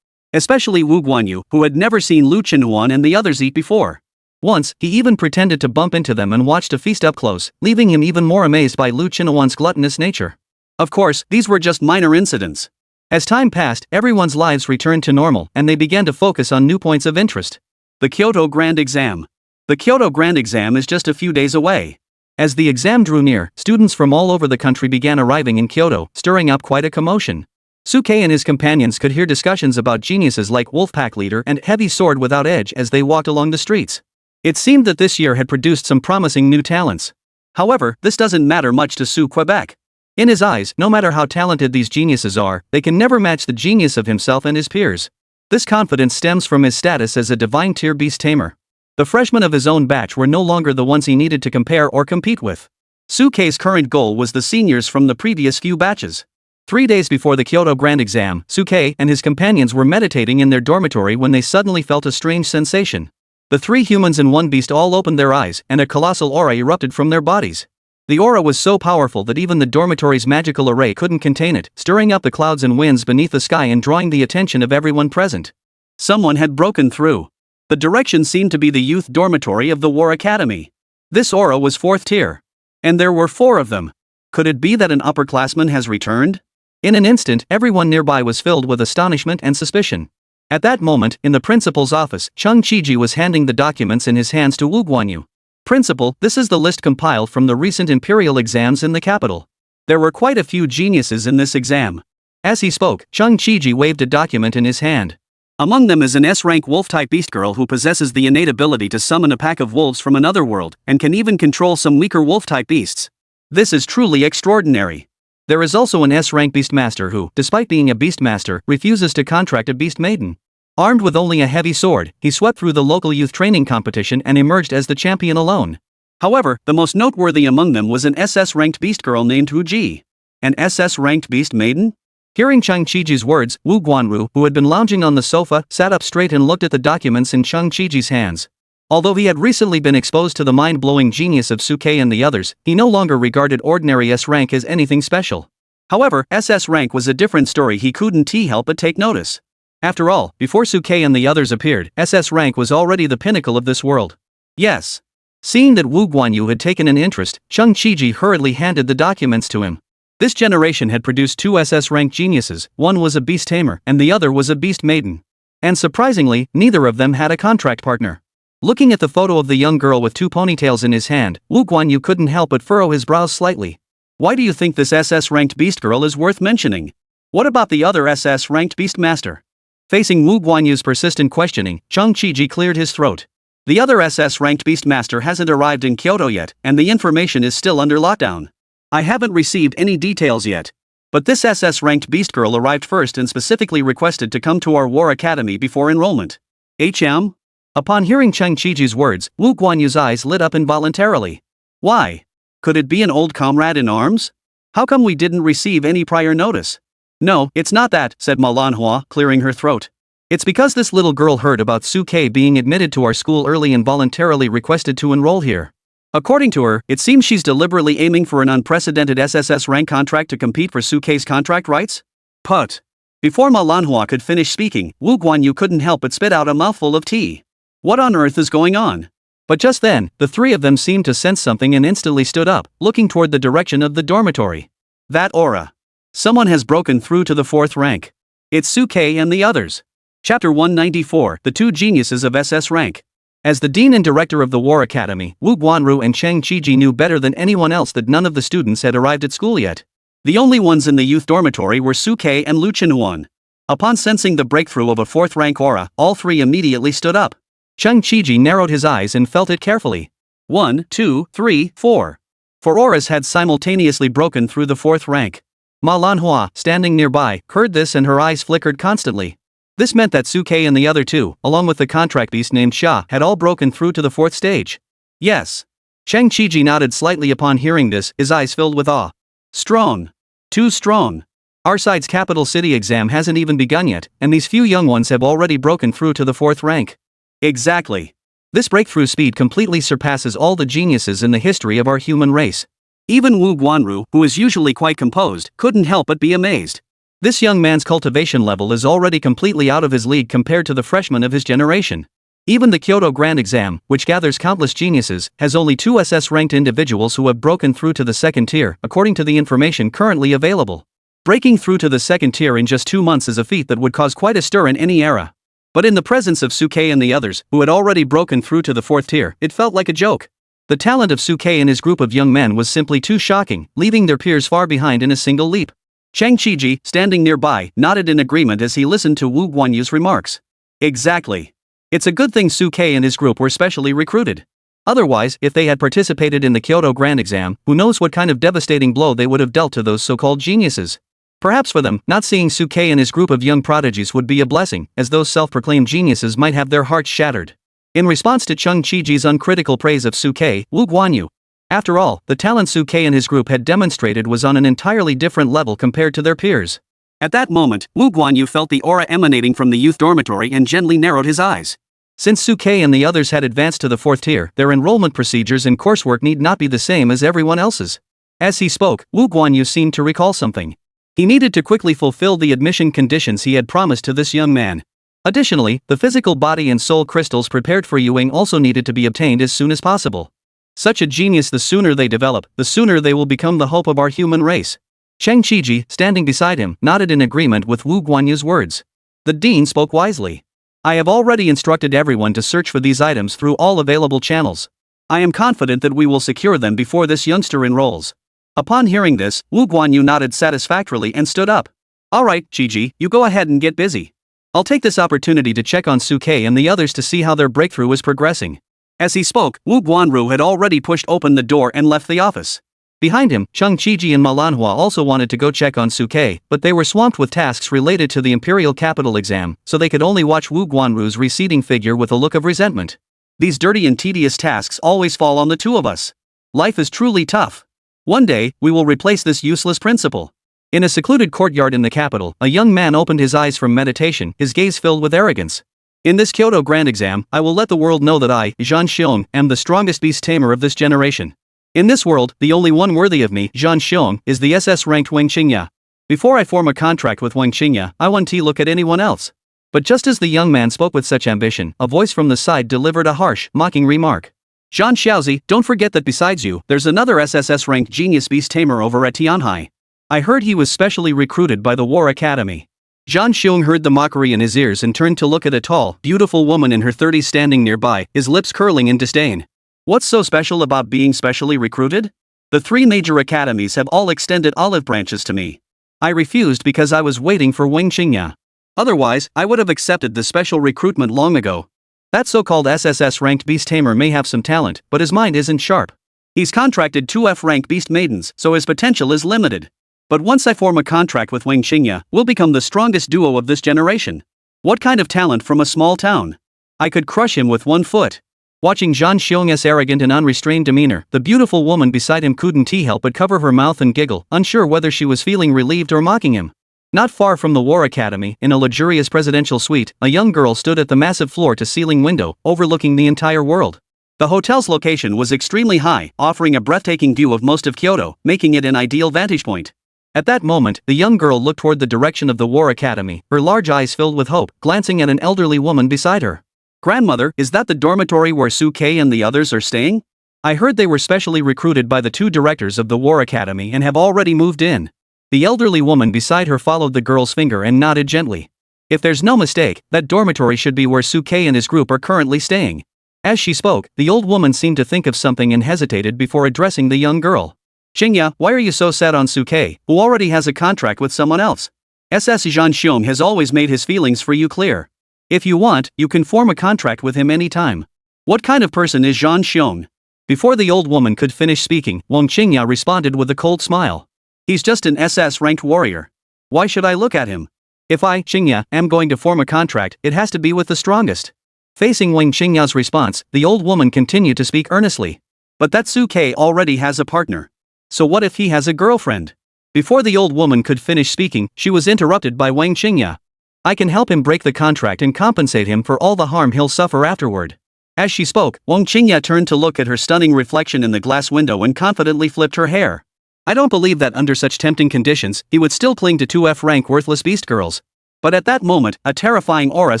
Especially Wu Guanyu, who had never seen Lu Chenhuan and the others eat before. Once, he even pretended to bump into them and watched a feast up close, leaving him even more amazed by Lu Chenhuan's gluttonous nature. Of course, these were just minor incidents. As time passed, everyone's lives returned to normal, and they began to focus on new points of interest. The Kyoto Grand Exam. The Kyoto Grand Exam is just a few days away. As the exam drew near, students from all over the country began arriving in Kyoto, stirring up quite a commotion. Su Kei and his companions could hear discussions about geniuses like Wolfpack Leader and Heavy Sword Without Edge as they walked along the streets. It seemed that this year had produced some promising new talents. However, this doesn't matter much to Su Quebec. In his eyes, no matter how talented these geniuses are, they can never match the genius of himself and his peers. This confidence stems from his status as a divine tier beast tamer. The freshmen of his own batch were no longer the ones he needed to compare or compete with. Su Kei's current goal was the seniors from the previous few batches. 3 days before the Kyoto Grand Exam, Su Kei and his companions were meditating in their dormitory when they suddenly felt a strange sensation. The 3 humans and 1 beast all opened their eyes, and a colossal aura erupted from their bodies. The aura was so powerful that even the dormitory's magical array couldn't contain it, stirring up the clouds and winds beneath the sky and drawing the attention of everyone present. Someone had broken through. The direction seemed to be the youth dormitory of the War Academy. This aura was 4th tier. And there were 4 of them. Could it be that an upperclassman has returned? In an instant, everyone nearby was filled with astonishment and suspicion. At that moment, in the principal's office, Cheng Qiji was handing the documents in his hands to Wu Guanyu. "Principal, this is the list compiled from the recent imperial exams in the capital. There were quite a few geniuses in this exam. As he spoke, Chung Chi-ji waved a document in his hand. Among them is an S-rank wolf-type beast girl who possesses the innate ability to summon a pack of wolves from another world, and can even control some weaker wolf-type beasts. This is truly extraordinary. There is also an S-rank beastmaster who, despite being a beastmaster, refuses to contract a beast maiden. Armed with only a heavy sword, he swept through the local youth training competition and emerged as the champion alone. However, the most noteworthy among them was an SS-ranked beast girl named Wu Ji. An SS-ranked beast maiden? Hearing Chung Chi-ji's words, Wu Guanru, who had been lounging on the sofa, sat up straight and looked at the documents in Chung Chi-ji's hands. Although he had recently been exposed to the mind-blowing genius of Suke and the others, he no longer regarded ordinary S-rank as anything special. However, SS-rank was a different story. He couldn't help but take notice. After all, before Suke and the others appeared, SS-rank was already the pinnacle of this world. Yes. Seeing that Wu Guanyu had taken an interest, Chung Chi-ji hurriedly handed the documents to him. This generation had produced two SS-rank geniuses, one was a beast tamer and the other was a beast maiden. And surprisingly, neither of them had a contract partner. Looking at the photo of the young girl with two ponytails in his hand, Wu Guanyu couldn't help but furrow his brows slightly. Why do you think this SS-ranked beast girl is worth mentioning? What about the other SS-ranked beast master? Facing Wu Guanyu's persistent questioning, Chung Chi-ji cleared his throat. The other SS-ranked beast master hasn't arrived in Kyoto yet, and the information is still under lockdown. I haven't received any details yet. But this SS-ranked beast girl arrived first and specifically requested to come to our war academy before enrollment. HM? Upon hearing Chung Chi-ji's words, Wu Guanyu's eyes lit up involuntarily. Why? Could it be an old comrade in arms? How come we didn't receive any prior notice? No, it's not that, said Manhwa, clearing her throat. It's because this little girl heard about Suke being admitted to our school early and voluntarily requested to enroll here. According to her, it seems she's deliberately aiming for an unprecedented SSS-rank contract to compete for Suke's contract rights? Put. Before Manhwa could finish speaking, Wu Guanyu couldn't help but spit out a mouthful of tea. What on earth is going on? But just then, the three of them seemed to sense something and instantly stood up, looking toward the direction of the dormitory. That aura. Someone has broken through to the fourth rank. It's Suke and the others. Chapter 194, The Two Geniuses of SS Rank. As the dean and director of the War Academy, Wu Guanru and Chung Chi-ji knew better than anyone else that none of the students had arrived at school yet. The only ones in the youth dormitory were Suke and Lu Chenhuan. Upon sensing the breakthrough of a fourth-rank aura, all three immediately stood up. Chung Chi-ji narrowed his eyes and felt it carefully. 1, 2, 3, 4. 4 auras had simultaneously broken through the fourth rank. Manhwa, standing nearby, heard this and her eyes flickered constantly. This meant that Suke and the other two, along with the contract beast named Sha, had all broken through to the fourth stage. Yes. Chung Chi-ji nodded slightly upon hearing this, his eyes filled with awe. Strong. Too strong. Our side's capital city exam hasn't even begun yet, and these few young ones have already broken through to the fourth rank. Exactly. This breakthrough speed completely surpasses all the geniuses in the history of our human race. Even Wu Guanru, who is usually quite composed, couldn't help but be amazed. This young man's cultivation level is already completely out of his league compared to the freshmen of his generation. Even the Kyoto Grand Exam, which gathers countless geniuses, has only 2 SS-ranked individuals who have broken through to the second tier, according to the information currently available. Breaking through to the second tier in just 2 months is a feat that would cause quite a stir in any era. But in the presence of Suke and the others, who had already broken through to the fourth tier, it felt like a joke. The talent of Suke and his group of young men was simply too shocking, leaving their peers far behind in a single leap. Chung Chi-ji, standing nearby, nodded in agreement as he listened to Wu Guanyu's remarks. Exactly. It's a good thing Suke and his group were specially recruited. Otherwise, if they had participated in the Kyoto Grand Exam, who knows what kind of devastating blow they would have dealt to those so-called geniuses. Perhaps for them, not seeing Suke and his group of young prodigies would be a blessing, as those self-proclaimed geniuses might have their hearts shattered. In response to Chung Chi-ji's uncritical praise of Suke, Wu Guanyu. After all, the talent Suke and his group had demonstrated was on an entirely different level compared to their peers. At that moment, Wu Guanyu felt the aura emanating from the youth dormitory and gently narrowed his eyes. Since Suke and the others had advanced to the fourth tier, their enrollment procedures and coursework need not be the same as everyone else's. As he spoke, Wu Guanyu seemed to recall something. He needed to quickly fulfill the admission conditions he had promised to this young man. Additionally, the physical body and soul crystals prepared for Yuing also needed to be obtained as soon as possible. Such a genius, the sooner they develop, the sooner they will become the hope of our human race. Chung Chi-ji, standing beside him, nodded in agreement with Wu Guanyu's words. The dean spoke wisely. I have already instructed everyone to search for these items through all available channels. I am confident that we will secure them before this youngster enrolls. Upon hearing this, Wu Guanyu nodded satisfactorily and stood up. Alright, Gigi, you go ahead and get busy. I'll take this opportunity to check on Suke and the others to see how their breakthrough is progressing. As he spoke, Wu Guanru had already pushed open the door and left the office. Behind him, Chung Chiji and Manhwa also wanted to go check on Suke, but they were swamped with tasks related to the Imperial Capital exam, so they could only watch Wu Guanru's receding figure with a look of resentment. These dirty and tedious tasks always fall on the two of us. Life is truly tough. One day, we will replace this useless principal. In a secluded courtyard in the capital, a young man opened his eyes from meditation, his gaze filled with arrogance. In this Kyoto Grand Exam, I will let the world know that I, Zhan Xiong, am the strongest beast tamer of this generation. In this world, the only one worthy of me, Zhan Xiong, is the SS-ranked Wang Qingya. Before I form a contract with Wang Qingya, I won't look at anyone else. But just as the young man spoke with such ambition, a voice from the side delivered a harsh, mocking remark. Zhan Xiaozi, don't forget that besides you, there's another SSS-ranked genius beast tamer over at Tianhai. I heard he was specially recruited by the War Academy. Zhan Xiong heard the mockery in his ears and turned to look at a tall, beautiful woman in her 30s standing nearby, his lips curling in disdain. What's so special about being specially recruited? The three major academies have all extended olive branches to me. I refused because I was waiting for Wang Qingya. Otherwise, I would have accepted the special recruitment long ago. That so-called SSS-ranked beast tamer may have some talent, but his mind isn't sharp. He's contracted 2 F-rank beast maidens, so his potential is limited. But once I form a contract with Wang Qingya, we'll become the strongest duo of this generation. What kind of talent from a small town? I could crush him with 1 foot. Watching Zhan Xiong's arrogant and unrestrained demeanor, the beautiful woman beside him couldn't help but cover her mouth and giggle, unsure whether she was feeling relieved or mocking him. Not far from the War Academy, in a luxurious presidential suite, a young girl stood at the massive floor-to-ceiling window, overlooking the entire world. The hotel's location was extremely high, offering a breathtaking view of most of Kyoto, making it an ideal vantage point. At that moment, the young girl looked toward the direction of the War Academy, her large eyes filled with hope, glancing at an elderly woman beside her. Grandmother, is that the dormitory where Suke and the others are staying? I heard they were specially recruited by the 2 directors of the War Academy and have already moved in. The elderly woman beside her followed the girl's finger and nodded gently. If there's no mistake, that dormitory should be where Suke and his group are currently staying. As she spoke, the old woman seemed to think of something and hesitated before addressing the young girl. Qingya, why are you so set on Suke, who already has a contract with someone else? SS Zhan Xiong has always made his feelings for you clear. If you want, you can form a contract with him anytime. What kind of person is Zhan Xiong? Before the old woman could finish speaking, Wang Qingya responded with a cold smile. He's just an SS-ranked warrior. Why should I look at him? If I, Qingya, am going to form a contract, it has to be with the strongest. Facing Wang Qingya's response, the old woman continued to speak earnestly. But that Suke already has a partner. So what if he has a girlfriend? Before the old woman could finish speaking, she was interrupted by Wang Qingya. I can help him break the contract and compensate him for all the harm he'll suffer afterward. As she spoke, Wang Qingya turned to look at her stunning reflection in the glass window and confidently flipped her hair. I don't believe that under such tempting conditions, he would still cling to 2 F-rank worthless beast girls. But at that moment, a terrifying aura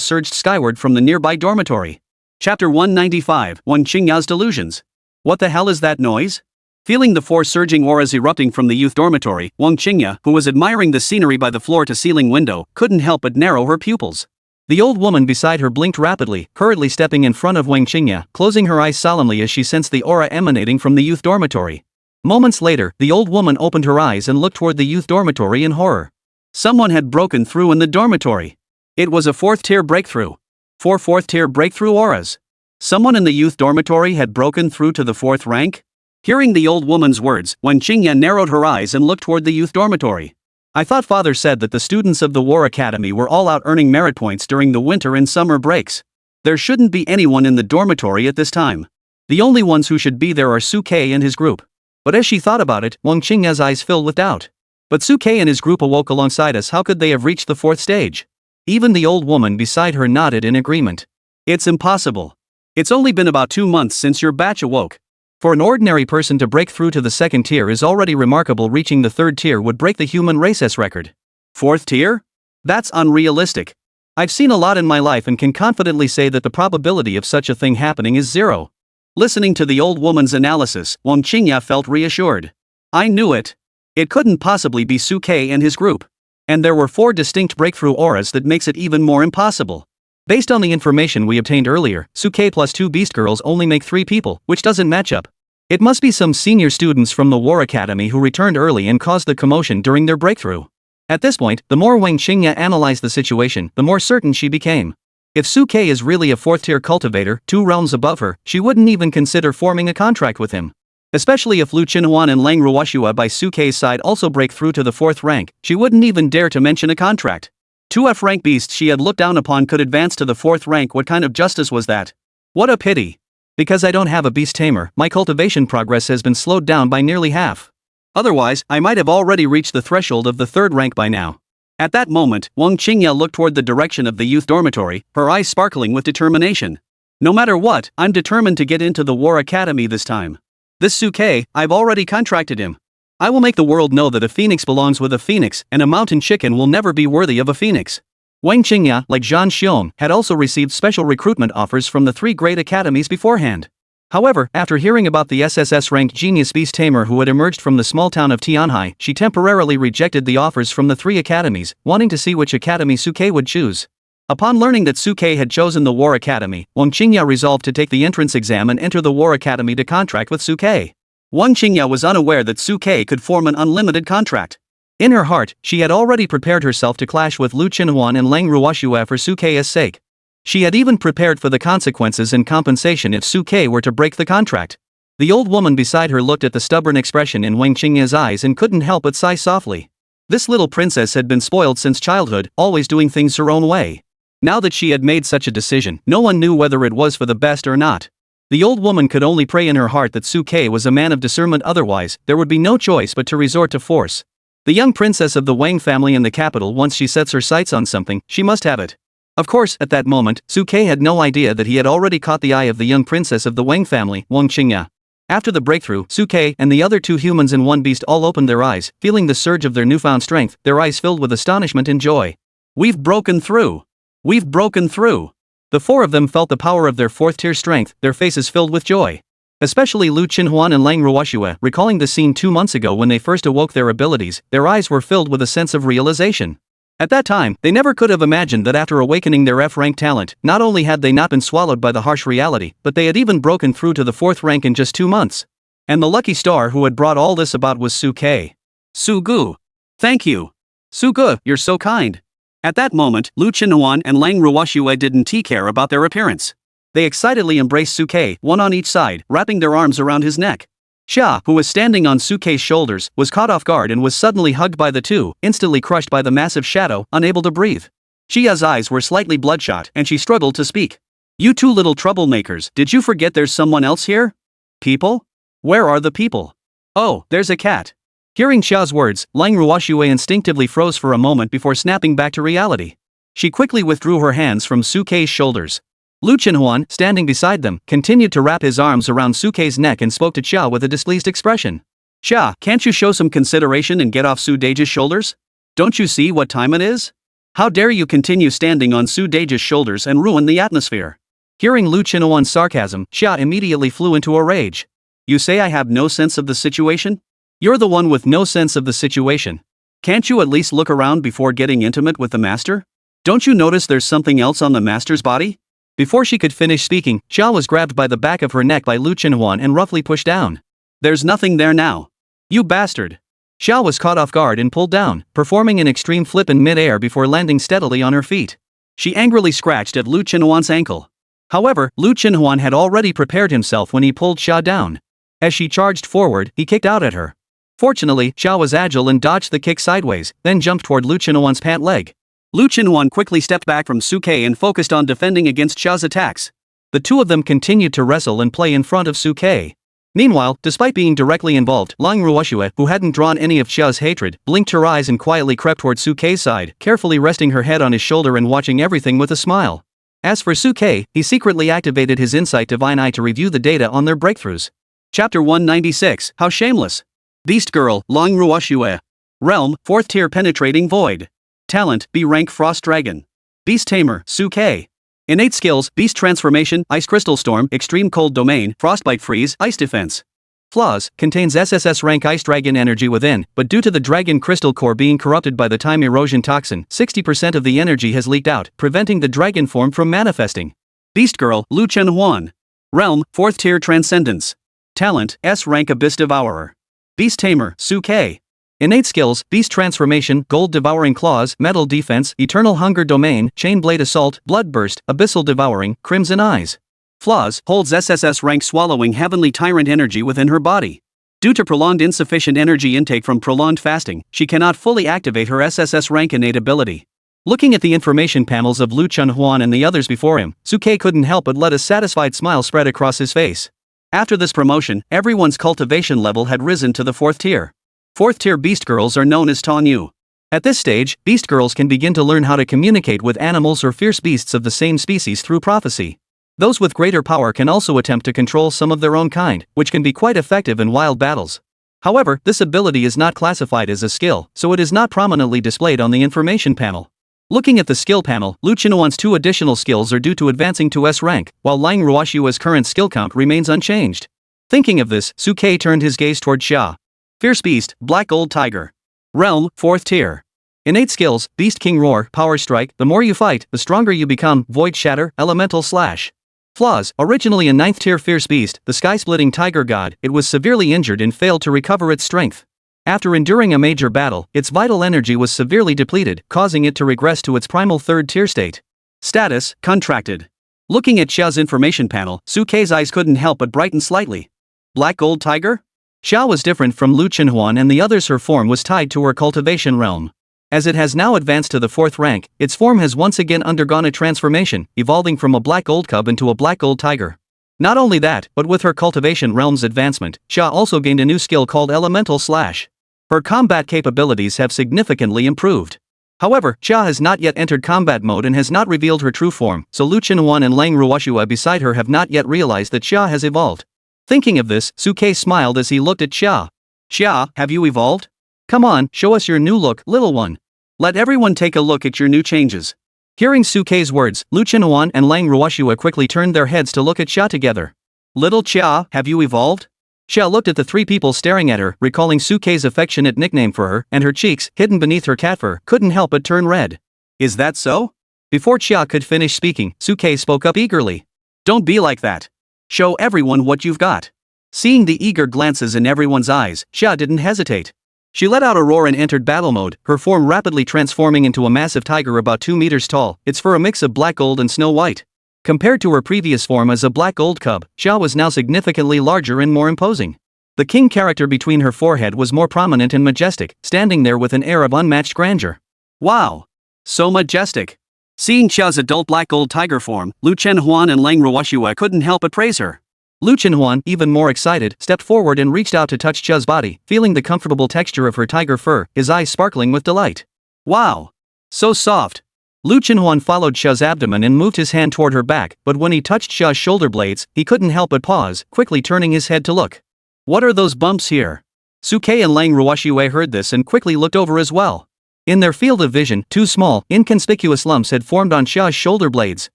surged skyward from the nearby dormitory. Chapter 195, Wang Qingya's Delusions. What the hell is that noise? Feeling the 4 surging auras erupting from the youth dormitory, Wang Qingya, who was admiring the scenery by the floor-to-ceiling window, couldn't help but narrow her pupils. The old woman beside her blinked rapidly, hurriedly stepping in front of Wang Qingya, closing her eyes solemnly as she sensed the aura emanating from the youth dormitory. Moments later, the old woman opened her eyes and looked toward the youth dormitory in horror. Someone had broken through in the dormitory. It was a 4th-tier breakthrough. 4 4th-tier breakthrough auras. Someone in the youth dormitory had broken through to the 4th rank? Hearing the old woman's words, Wang Qingya narrowed her eyes and looked toward the youth dormitory. I thought father said that the students of the War Academy were all out earning merit points during the winter and summer breaks. There shouldn't be anyone in the dormitory at this time. The only ones who should be there are Suke and his group. But as she thought about it, Wang Qingya's eyes filled with doubt. But Suke and his group awoke alongside us. How could they have reached the 4th stage? Even the old woman beside her nodded in agreement. It's impossible. It's only been about 2 months since your batch awoke. For an ordinary person to break through to the 2nd tier is already remarkable. Reaching the 3rd tier would break the human race's record. 4th tier? That's unrealistic. I've seen a lot in my life and can confidently say that the probability of such a thing happening is 0. Listening to the old woman's analysis, Wang Qingya felt reassured. I knew it. It couldn't possibly be Suke and his group. And there were 4 distinct breakthrough auras that makes it even more impossible. Based on the information we obtained earlier, Suke plus 2 beast girls only make 3 people, which doesn't match up. It must be some senior students from the War Academy who returned early and caused the commotion during their breakthrough. At this point, the more Wang Qingya analyzed the situation, the more certain she became. If Su Ke is really a fourth-tier cultivator, 2 realms above her, she wouldn't even consider forming a contract with him. Especially if Lu Qinhuan and Lang Ruoxua by Su Ke's side also break through to the 4th rank, she wouldn't even dare to mention a contract. 2 F-rank beasts she had looked down upon could advance to the 4th rank. What kind of justice was that? What a pity. Because I don't have a beast tamer, my cultivation progress has been slowed down by nearly half. Otherwise, I might have already reached the threshold of the 3rd rank by now. At that moment, Wang Qingya looked toward the direction of the youth dormitory, her eyes sparkling with determination. No matter what, I'm determined to get into the War Academy this time. This Su Ke, I've already contracted him. I will make the world know that a phoenix belongs with a phoenix, and a mountain chicken will never be worthy of a phoenix. Wang Qingya, like Zhan Xiong, had also received special recruitment offers from the 3 great academies beforehand. However, after hearing about the SSS-Rank genius beast tamer who had emerged from the small town of Tianhai, she temporarily rejected the offers from the 3 academies, wanting to see which academy Su Ke would choose. Upon learning that Su Ke had chosen the War Academy, Wang Qingya resolved to take the entrance exam and enter the War Academy to contract with Su Ke. Wang Qingya was unaware that Su Ke could form an unlimited contract. In her heart, she had already prepared herself to clash with Lu Qinhuan and Lang Ruoxua for Su Ke's sake. She had even prepared for the consequences and compensation if Su Ke were to break the contract. The old woman beside her looked at the stubborn expression in Wang Qingya's eyes and couldn't help but sigh softly. This little princess had been spoiled since childhood, always doing things her own way. Now that she had made such a decision, no one knew whether it was for the best or not. The old woman could only pray in her heart that Su Ke was a man of discernment, otherwise, there would be no choice but to resort to force. The young princess of the Wang family in the capital, once she sets her sights on something, she must have it. Of course, at that moment, Su Ke had no idea that he had already caught the eye of the young princess of the Wang family, Wang Qingya. After the breakthrough, Su Ke and the other 2 humans and 1 beast all opened their eyes, feeling the surge of their newfound strength, their eyes filled with astonishment and joy. We've broken through! We've broken through! The 4 of them felt the power of their 4th-tier strength, their faces filled with joy. Especially Lu Qinhuan and Lang Ruoxua, recalling the scene 2 months ago when they first awoke their abilities, their eyes were filled with a sense of realization. At that time, they never could have imagined that after awakening their F-rank talent, not only had they not been swallowed by the harsh reality, but they had even broken through to the 4th rank in just 2 months. And the lucky star who had brought all this about was Su Ke. Su Gu. Thank you. Su Gu, you're so kind. At that moment, Lu Qinhuan and Lang Ruoxua didn't care about their appearance. They excitedly embraced Su Ke, one on each side, wrapping their arms around his neck. Xia, who was standing on Su Ke's shoulders, was caught off guard and was suddenly hugged by the 2, instantly crushed by the massive shadow, unable to breathe. Xia's eyes were slightly bloodshot and she struggled to speak. You 2 little troublemakers, did you forget there's someone else here? People? Where are the people? Oh, there's a cat. Hearing Xia's words, Lang Ruoxua instinctively froze for a moment before snapping back to reality. She quickly withdrew her hands from Su Ke's shoulders. Lu Qinhuan, standing beside them, continued to wrap his arms around Su Ke's neck and spoke to Xia with a displeased expression. Xia, can't you show some consideration and get off Su Deji's shoulders? Don't you see what time it is? How dare you continue standing on Su Deji's shoulders and ruin the atmosphere? Hearing Lu Qinhuan's sarcasm, Xia immediately flew into a rage. You say I have no sense of the situation? You're the one with no sense of the situation. Can't you at least look around before getting intimate with the master? Don't you notice there's something else on the master's body? Before she could finish speaking, Xia was grabbed by the back of her neck by Lu Qinhuan and roughly pushed down. There's nothing there now. You bastard. Xia was caught off guard and pulled down, performing an extreme flip in mid-air before landing steadily on her feet. She angrily scratched at Lu Qinhuan's ankle. However, Lu Qinhuan had already prepared himself when he pulled Xia down. As she charged forward, he kicked out at her. Fortunately, Xia was agile and dodged the kick sideways, then jumped toward Lu Qinhuan's pant leg. Lu Qinhuan quickly stepped back from Su Ke and focused on defending against Xia's attacks. The 2 of them continued to wrestle and play in front of Su Ke. Meanwhile, despite being directly involved, Lang Ruoxua, who hadn't drawn any of Xia's hatred, blinked her eyes and quietly crept toward Su Ke's side, carefully resting her head on his shoulder and watching everything with a smile. As for Su Ke, he secretly activated his Insight Divine Eye to review the data on their breakthroughs. Chapter 196, How Shameless. Beast Girl, Lang Ruoxua. Realm, 4th tier penetrating void. Talent, B rank Frost Dragon. Beast Tamer, Su Ke. Innate skills, Beast Transformation, Ice Crystal Storm, Extreme Cold Domain, Frostbite Freeze, Ice Defense. Flaws, contains SSS-Rank Ice Dragon energy within, but due to the Dragon Crystal Core being corrupted by the Time Erosion Toxin, 60% of the energy has leaked out, preventing the dragon form from manifesting. Beast Girl, Lu Qinhuan. Realm, 4th tier Transcendence. Talent, S rank Abyss Devourer. Beast Tamer, Su Ke. Innate skills: Beast Transformation, Gold Devouring Claws, Metal Defense, Eternal Hunger Domain, Chain Blade Assault, Blood Burst, Abyssal Devouring, Crimson Eyes. Flaws: holds SSS rank, swallowing Heavenly Tyrant energy within her body. Due to prolonged insufficient energy intake from prolonged fasting, she cannot fully activate her SSS rank innate ability. Looking at the information panels of Lu Chunhuan and the others before him, Suke couldn't help but let a satisfied smile spread across his face. After this promotion, everyone's cultivation level had risen to the 4th tier. 4th tier beast girls are known as Tanyu. At this stage, beast girls can begin to learn how to communicate with animals or fierce beasts of the same species through prophecy. Those with greater power can also attempt to control some of their own kind, which can be quite effective in wild battles. However, this ability is not classified as a skill, so it is not prominently displayed on the information panel. Looking at the skill panel, Lu Qinuan's 2 additional skills are due to advancing to S rank, while Lang Ruoshua's current skill count remains unchanged. Thinking of this, Suke turned his gaze toward Xia. Fierce Beast, Black Gold Tiger. Realm, 4th tier. Innate skills: Beast King Roar, Power Strike. The more you fight, the stronger you become. Void Shatter, Elemental Slash. Flaws: originally a 9th tier fierce beast, the sky-splitting tiger god, it was severely injured and failed to recover its strength. After enduring a major battle, its vital energy was severely depleted, causing it to regress to its primal 3rd tier state. Status: contracted. Looking at Xiao's information panel, Suke's eyes couldn't help but brighten slightly. Black Gold Tiger? Xia was different from Lu Qinuan and the others. Her form was tied to her cultivation realm. As it has now advanced to the 4th rank, its form has once again undergone a transformation, evolving from a black gold cub into a black gold tiger. Not only that, but with her cultivation realm's advancement, Xia also gained a new skill called Elemental Slash. Her combat capabilities have significantly improved. However, Xia has not yet entered combat mode and has not revealed her true form, so Lu Qinuan and Lang Ruoshua beside her have not yet realized that Xia has evolved. Thinking of this, Suke smiled as he looked at Xia. Xia, have you evolved? Come on, show us your new look, little one. Let everyone take a look at your new changes. Hearing Suke's words, Lu Qinuan and Lang Ruoshua quickly turned their heads to look at Xia together. Little Xia, have you evolved? Xia looked at the 3 people staring at her, recalling Suke's affectionate nickname for her, and her cheeks, hidden beneath her cat fur, couldn't help but turn red. Is that so? Before Xia could finish speaking, Suke spoke up eagerly. Don't be like that. Show everyone what you've got. Seeing the eager glances in everyone's eyes, Xia didn't hesitate. She let out a roar and entered battle mode, her form rapidly transforming into a massive tiger about 2 meters tall, its fur a mix of black gold and snow white. Compared to her previous form as a black gold cub, Xia was now significantly larger and more imposing. The king character between her forehead was more prominent and majestic, standing there with an air of unmatched grandeur. Wow! So majestic! Seeing Xiao's adult black gold tiger form, Lu Qinuan and Lang Ruoshua couldn't help but praise her. Lu Qinuan, even more excited, stepped forward and reached out to touch Xiao's body, feeling the comfortable texture of her tiger fur, his eyes sparkling with delight. Wow! So soft! Lu Qinuan followed Xiao's abdomen and moved his hand toward her back, but when he touched Xiao's shoulder blades, he couldn't help but pause, quickly turning his head to look. What are those bumps here? Suke and Lang Ruoshue heard this and quickly looked over as well. In their field of vision, 2 small, inconspicuous lumps had formed on Xiao's shoulder blades.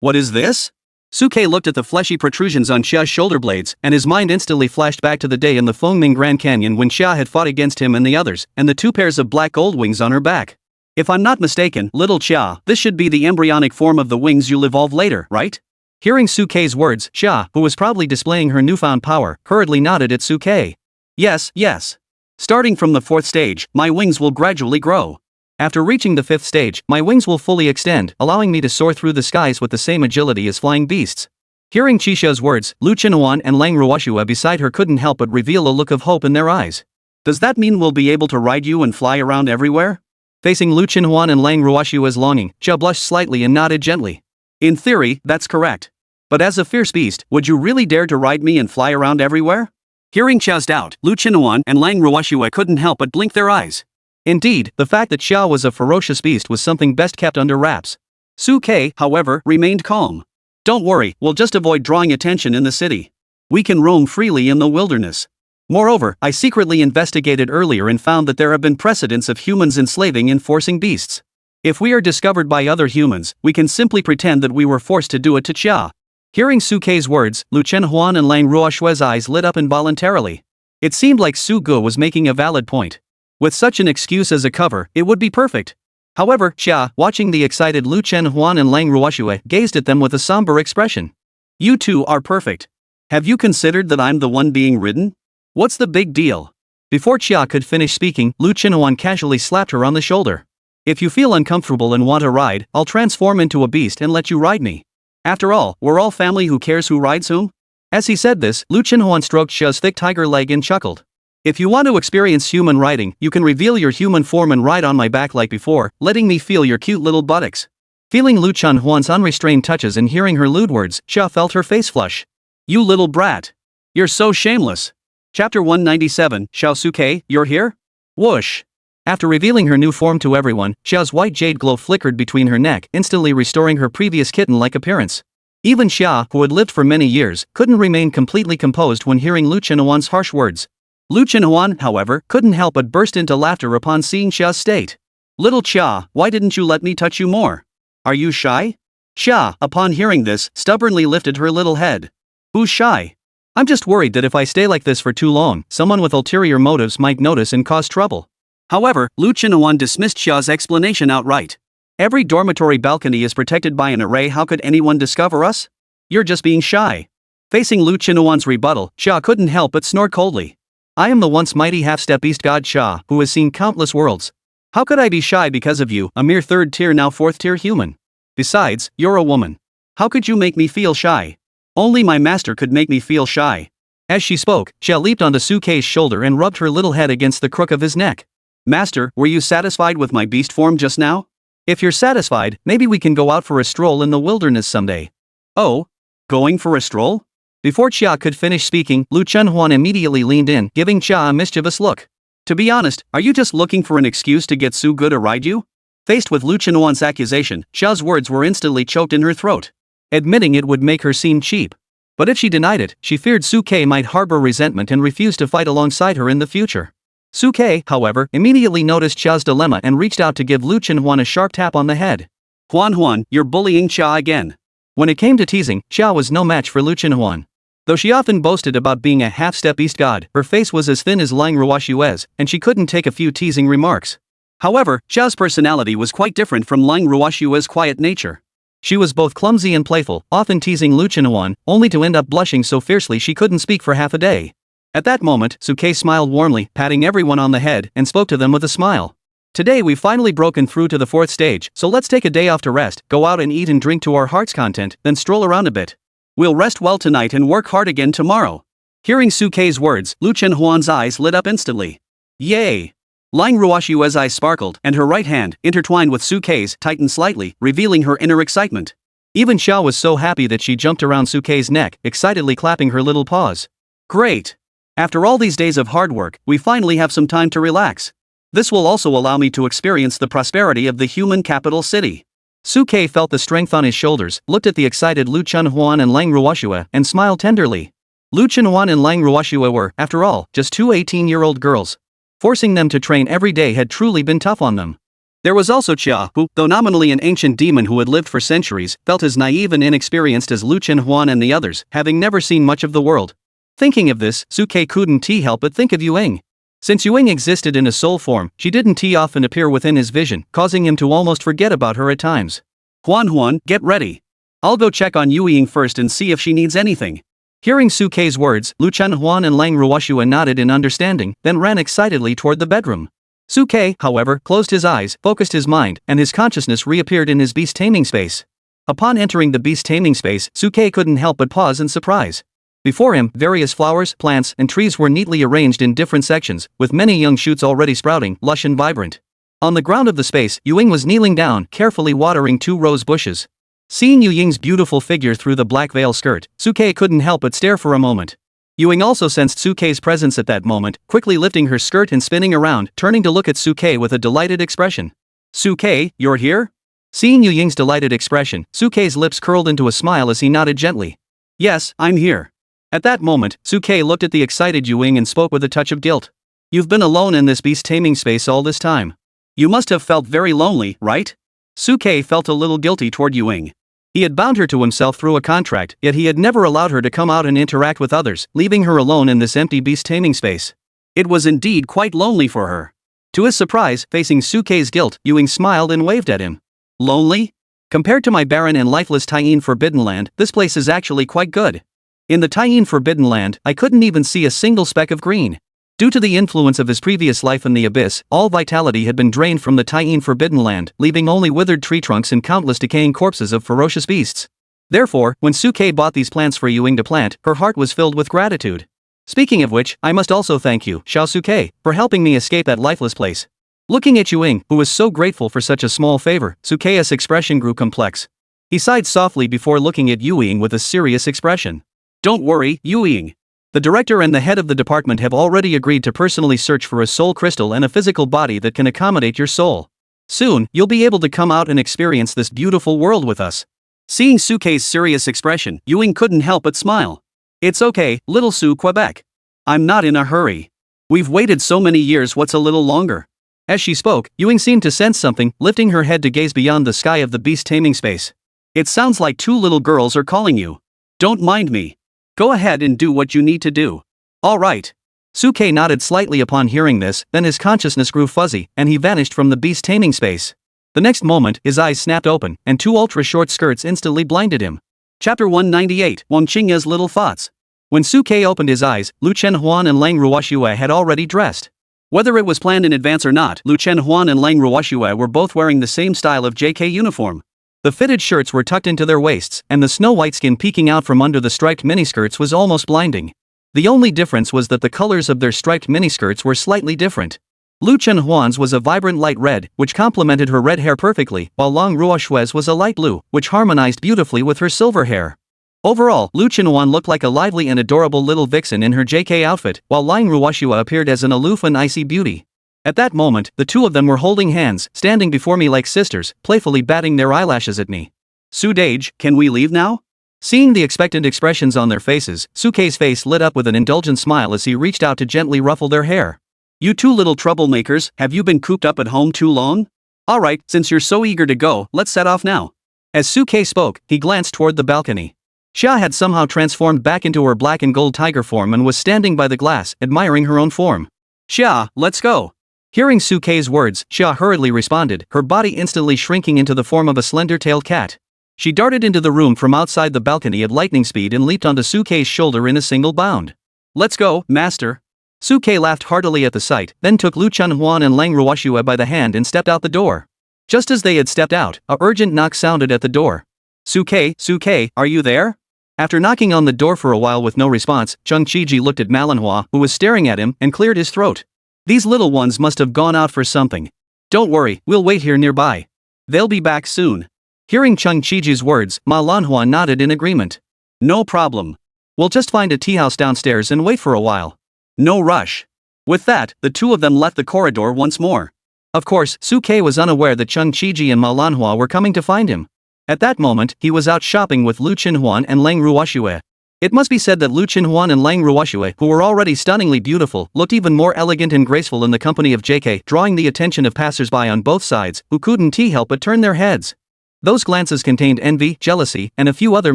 What is this? Suke looked at the fleshy protrusions on Xiao's shoulder blades, and his mind instantly flashed back to the day in the Fengming Grand Canyon when Xia had fought against him and the others, and the 2 pairs of black gold wings on her back. If I'm not mistaken, little Xia, this should be the embryonic form of the wings you'll evolve later, right? Hearing Suke's words, Xia, who was probably displaying her newfound power, hurriedly nodded at Suke. Yes, yes. Starting from the 4th stage, my wings will gradually grow. After reaching the 5th stage, my wings will fully extend, allowing me to soar through the skies with the same agility as flying beasts. Hearing Qixu's words, Lu Qinuan and Lang Ruoshua beside her couldn't help but reveal a look of hope in their eyes. Does that mean we'll be able to ride you and fly around everywhere? Facing Lu Qinuan and Lang Ruoshua's longing, Xia blushed slightly and nodded gently. In theory, that's correct. But as a fierce beast, would you really dare to ride me and fly around everywhere? Hearing Xiao's doubt, Lu Qinuan and Lang Ruoshua couldn't help but blink their eyes. Indeed, the fact that Xia was a ferocious beast was something best kept under wraps. Suke, however, remained calm. Don't worry, we'll just avoid drawing attention in the city. We can roam freely in the wilderness. Moreover, I secretly investigated earlier and found that there have been precedents of humans enslaving and forcing beasts. If we are discovered by other humans, we can simply pretend that we were forced to do it to Xia. Hearing Suke's words, Lu Qinuan and Lang Ruoshua's eyes lit up involuntarily. It seemed like Su Ge was making a valid point. With such an excuse as a cover, it would be perfect. However, Xia, watching the excited Lu Qinuan and Lang Ruoshue, gazed at them with a somber expression. You two are perfect. Have you considered that I'm the one being ridden? What's the big deal? Before Chia could finish speaking, Lu Chinhuan casually slapped her on the shoulder. If you feel uncomfortable and want a ride, I'll transform into a beast and let you ride me. After all, we're all family, who cares who rides whom? As he said this, Lu Chinhuan stroked Chia's thick tiger leg and chuckled. If you want to experience human riding, you can reveal your human form and ride on my back like before, letting me feel your cute little buttocks. Feeling Lu Chinhuan's unrestrained touches and hearing her lewd words, Chia felt her face flush. You little brat. You're so shameless. Chapter 197, Xiaosuke, you're here? Whoosh. After revealing her new form to everyone, Xiao's white jade glow flickered between her neck, instantly restoring her previous kitten-like appearance. Even Xia, who had lived for many years, couldn't remain completely composed when hearing Lu Chinhuan's harsh words. Lu Chinhuan, however, couldn't help but burst into laughter upon seeing Xia's state. Little Xia, why didn't you let me touch you more? Are you shy? Xia, upon hearing this, stubbornly lifted her little head. Who's shy? I'm just worried that if I stay like this for too long, someone with ulterior motives might notice and cause trouble. However, Lu Chinhuan dismissed Xia's explanation outright. Every dormitory balcony is protected by an array. How could anyone discover us? You're just being shy. Facing Lu Chinhuan's rebuttal, Xia couldn't help but snort coldly. I am the once mighty half-step beast god Xia, who has seen countless worlds. How could I be shy because of you, a mere third-tier now fourth-tier human? Besides, you're a woman. How could you make me feel shy? Only my master could make me feel shy. As she spoke, Xia leaped onto Sukei's shoulder and rubbed her little head against the crook of his neck. Master, were you satisfied with my beast form just now? If you're satisfied, maybe we can go out for a stroll in the wilderness someday. Oh? Going for a stroll? Before Xia could finish speaking, Lu Chinhuan immediately leaned in, giving Xia a mischievous look. To be honest, are you just looking for an excuse to get Su Ge to ride you? Faced with Lu Chinhuan's accusation, Xia's words were instantly choked in her throat. Admitting it would make her seem cheap. But if she denied it, she feared Suke might harbor resentment and refuse to fight alongside her in the future. Suke, however, immediately noticed Xia's dilemma and reached out to give Lu Chinhuan a sharp tap on the head. Huan, you're bullying Xia again. When it came to teasing, Xia was no match for Lu Chinhuan. Though she often boasted about being a half-step beast god, her face was as thin as Lang Ruoshue's, and she couldn't take a few teasing remarks. However, Xiao's personality was quite different from Lang Ruoshue's quiet nature. She was both clumsy and playful, often teasing Lu Chinhuan, only to end up blushing so fiercely she couldn't speak for half a day. At that moment, Suke smiled warmly, patting everyone on the head, and spoke to them with a smile. Today we've finally broken through to the 4th stage, so let's take a day off to rest, go out and eat and drink to our heart's content, then stroll around a bit. We'll rest well tonight and work hard again tomorrow. Hearing Suke's words, Lu Chinhuan's eyes lit up instantly. Yay! Lang Ruoshue's eyes sparkled, and her right hand, intertwined with Suke's, tightened slightly, revealing her inner excitement. Even Xiao was so happy that she jumped around Suke's neck, excitedly clapping her little paws. Great! After all these days of hard work, we finally have some time to relax. This will also allow me to experience the prosperity of the human capital city. Suke felt the strength on his shoulders, looked at the excited Lu Chinhuan and Lang Ruoshue, and smiled tenderly. Lu Chinhuan and Lang Ruoshue were, after all, just two 18-year-old girls. Forcing them to train every day had truly been tough on them. There was also Chia, who, though nominally an ancient demon who had lived for centuries, felt as naive and inexperienced as Lu Chinhuan and the others, having never seen much of the world. Thinking of this, Suke couldn't help but think of Yuing. Since Yuing existed in a soul form, she didn't often appear within his vision, causing him to almost forget about her at times. Huan, get ready. I'll go check on Yuing first and see if she needs anything. Hearing Suke's words, Lu Chinhuan and Lang Ruoshue nodded in understanding, then ran excitedly toward the bedroom. Suke, however, closed his eyes, focused his mind, and his consciousness reappeared in his beast taming space. Upon entering the beast taming space, Suke couldn't help but pause in surprise. Before him, various flowers, plants, and trees were neatly arranged in different sections, with many young shoots already sprouting, lush and vibrant. On the ground of the space, Yuing was kneeling down, carefully watering 2 rose bushes. Seeing Yuing's beautiful figure through the black veil skirt, Suke couldn't help but stare for a moment. Yuing also sensed Suke's presence at that moment, quickly lifting her skirt and spinning around, turning to look at Suke with a delighted expression. Suke, you're here? Seeing Yuing's delighted expression, Suke's lips curled into a smile as he nodded gently. Yes, I'm here. At that moment, Suke looked at the excited Yuing and spoke with a touch of guilt. You've been alone in this beast taming space all this time. You must have felt very lonely, right? Suke felt a little guilty toward Yuing. He had bound her to himself through a contract, yet he had never allowed her to come out and interact with others, leaving her alone in this empty beast taming space. It was indeed quite lonely for her. To his surprise, facing Suke's guilt, Yuing smiled and waved at him. Lonely? Compared to my barren and lifeless Taiyin Forbidden Land, this place is actually quite good. In the Taiyin Forbidden Land, I couldn't even see a single speck of green. Due to the influence of his previous life in the abyss, all vitality had been drained from the Tyene Forbidden Land, leaving only withered tree trunks and countless decaying corpses of ferocious beasts. Therefore, when Suke bought these plants for Ewing to plant, her heart was filled with gratitude. Speaking of which, I must also thank you, Xiao Suke, for helping me escape that lifeless place. Looking at Ewing, who was so grateful for such a small favor, Suke's expression grew complex. He sighed softly before looking at Ewing with a serious expression. Don't worry, Ewing. The director and the head of the department have already agreed to personally search for a soul crystal and a physical body that can accommodate your soul. Soon, you'll be able to come out and experience this beautiful world with us. Seeing Suke's serious expression, Ewing couldn't help but smile. It's okay, little Su Quebec. I'm not in a hurry. We've waited so many years, what's a little longer? As she spoke, Ewing seemed to sense something, lifting her head to gaze beyond the sky of the beast taming space. It sounds like two little girls are calling you. Don't mind me. Go ahead and do what you need to do. All right. Suke nodded slightly upon hearing this, then his consciousness grew fuzzy, and he vanished from the beast taming space. The next moment, his eyes snapped open, and two ultra-short skirts instantly blinded him. Chapter 198, Wang Qingya's Little Thoughts. When Suke opened his eyes, Lu Chenhuan and Lang Ruoxue had already dressed. Whether it was planned in advance or not, Lu Chenhuan and Lang Ruoxue were both wearing the same style of JK uniform. The fitted shirts were tucked into their waists, and the snow-white skin peeking out from under the striped miniskirts was almost blinding. The only difference was that the colors of their striped miniskirts were slightly different. Lu Chenhuan's was a vibrant light red, which complemented her red hair perfectly, while Lang Ruoxue's was a light blue, which harmonized beautifully with her silver hair. Overall, Lu Chenhuan looked like a lively and adorable little vixen in her JK outfit, while Lang Ruoxue appeared as an aloof and icy beauty. At that moment, the two of them were holding hands, standing before me like sisters, playfully batting their eyelashes at me. Su Dage, can we leave now? Seeing the expectant expressions on their faces, Suke's face lit up with an indulgent smile as he reached out to gently ruffle their hair. You two little troublemakers, have you been cooped up at home too long? Alright, since you're so eager to go, let's set off now. As Suke spoke, he glanced toward the balcony. Xia had somehow transformed back into her black and gold tiger form and was standing by the glass, admiring her own form. Xia, let's go. Hearing Suke's words, Xia hurriedly responded, her body instantly shrinking into the form of a slender-tailed cat. She darted into the room from outside the balcony at lightning speed and leaped onto Suke's shoulder in a single bound. Let's go, master. Suke laughed heartily at the sight, then took Lu Chenhuan and Lang Ruoxue by the hand and stepped out the door. Just as they had stepped out, a urgent knock sounded at the door. Suke, are you there? After knocking on the door for a while with no response, Chung Chiji looked at Manhwa, who was staring at him, and cleared his throat. These little ones must have gone out for something. Don't worry, we'll wait here nearby. They'll be back soon. Hearing Chung Chiji's words, Ma Lanhua nodded in agreement. No problem. We'll just find a tea house downstairs and wait for a while. No rush. With that, the two of them left the corridor once more. Of course, Suke was unaware that Chung Chiji and Ma Lanhua were coming to find him. At that moment, he was out shopping with Lu Chenhuan and Lang Ruoxue. It must be said that Lu Chenhuan and Lang Ruoxue, who were already stunningly beautiful, looked even more elegant and graceful in the company of JK, drawing the attention of passers-by on both sides, who couldn't help but turn their heads. Those glances contained envy, jealousy, and a few other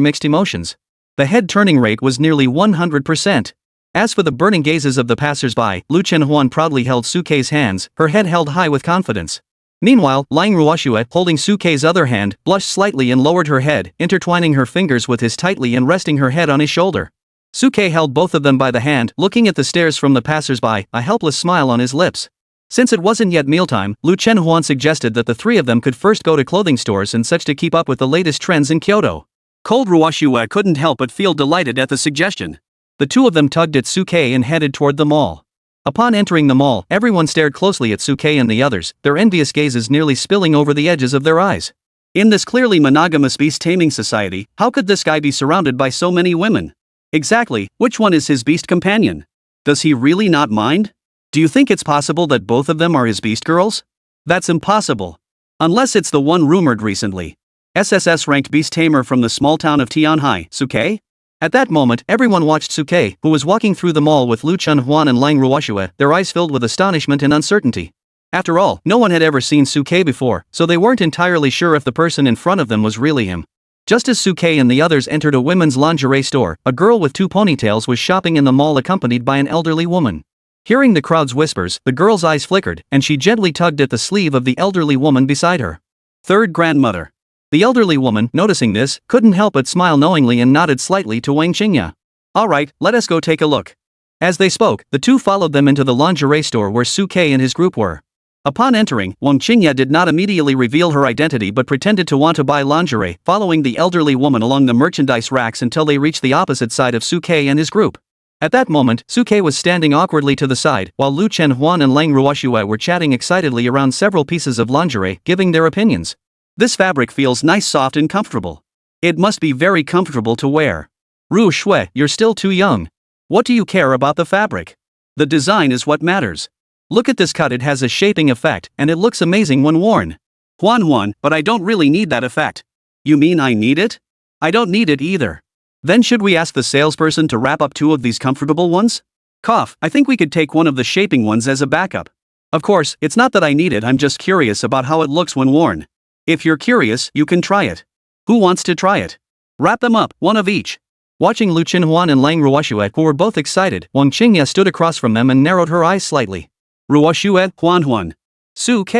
mixed emotions. The head-turning rate was nearly 100%. As for the burning gazes of the passers-by, Lu Chenhuan proudly held Suke's hands, her head held high with confidence. Meanwhile, Lang Ruoxue, holding Suke's other hand, blushed slightly and lowered her head, intertwining her fingers with his tightly and resting her head on his shoulder. Suke held both of them by the hand, looking at the stares from the passers-by, a helpless smile on his lips. Since it wasn't yet mealtime, Lu Chenhuan suggested that the three of them could first go to clothing stores and such to keep up with the latest trends in Kyoto. Cold Ruoxue couldn't help but feel delighted at the suggestion. The two of them tugged at Suke and headed toward the mall. Upon entering the mall, everyone stared closely at Suke and the others, their envious gazes nearly spilling over the edges of their eyes. In this clearly monogamous beast-taming society, how could this guy be surrounded by so many women? Exactly, which one is his beast companion? Does he really not mind? Do you think it's possible that both of them are his beast girls? That's impossible. Unless it's the one rumored recently. SSS-ranked beast tamer from the small town of Tianhai, Suke? At that moment, everyone watched Suke, who was walking through the mall with Lu Chenhuan and Lang Ruoxue, their eyes filled with astonishment and uncertainty. After all, no one had ever seen Suke before, so they weren't entirely sure if the person in front of them was really him. Just as Suke and the others entered a women's lingerie store, a girl with two ponytails was shopping in the mall accompanied by an elderly woman. Hearing the crowd's whispers, the girl's eyes flickered, and she gently tugged at the sleeve of the elderly woman beside her. Third grandmother. The elderly woman, noticing this, couldn't help but smile knowingly and nodded slightly to Wang Qingya. Alright, let us go take a look. As they spoke, the two followed them into the lingerie store where Suke and his group were. Upon entering, Wang Qingya did not immediately reveal her identity but pretended to want to buy lingerie, following the elderly woman along the merchandise racks until they reached the opposite side of Suke and his group. At that moment, Suke was standing awkwardly to the side, while Lu Chenhuan and Lang Ruoxue were chatting excitedly around several pieces of lingerie, giving their opinions. This fabric feels nice, soft and comfortable. It must be very comfortable to wear. Ru Shui, you're still too young. What do you care about the fabric? The design is what matters. Look at this cut, it has a shaping effect, and it looks amazing when worn. Huan, but I don't really need that effect. You mean I need it? I don't need it either. Then should we ask the salesperson to wrap up 2 of these comfortable ones? Cough, I think we could take one of the shaping ones as a backup. Of course, it's not that I need it, I'm just curious about how it looks when worn. If you're curious, you can try it. Who wants to try it? Wrap them up, one of each. Watching Lu Chenhuan and Lang Ruoxue, who were both excited, Wang Qingya stood across from them and narrowed her eyes slightly. Ruoxue, Huan. Suke.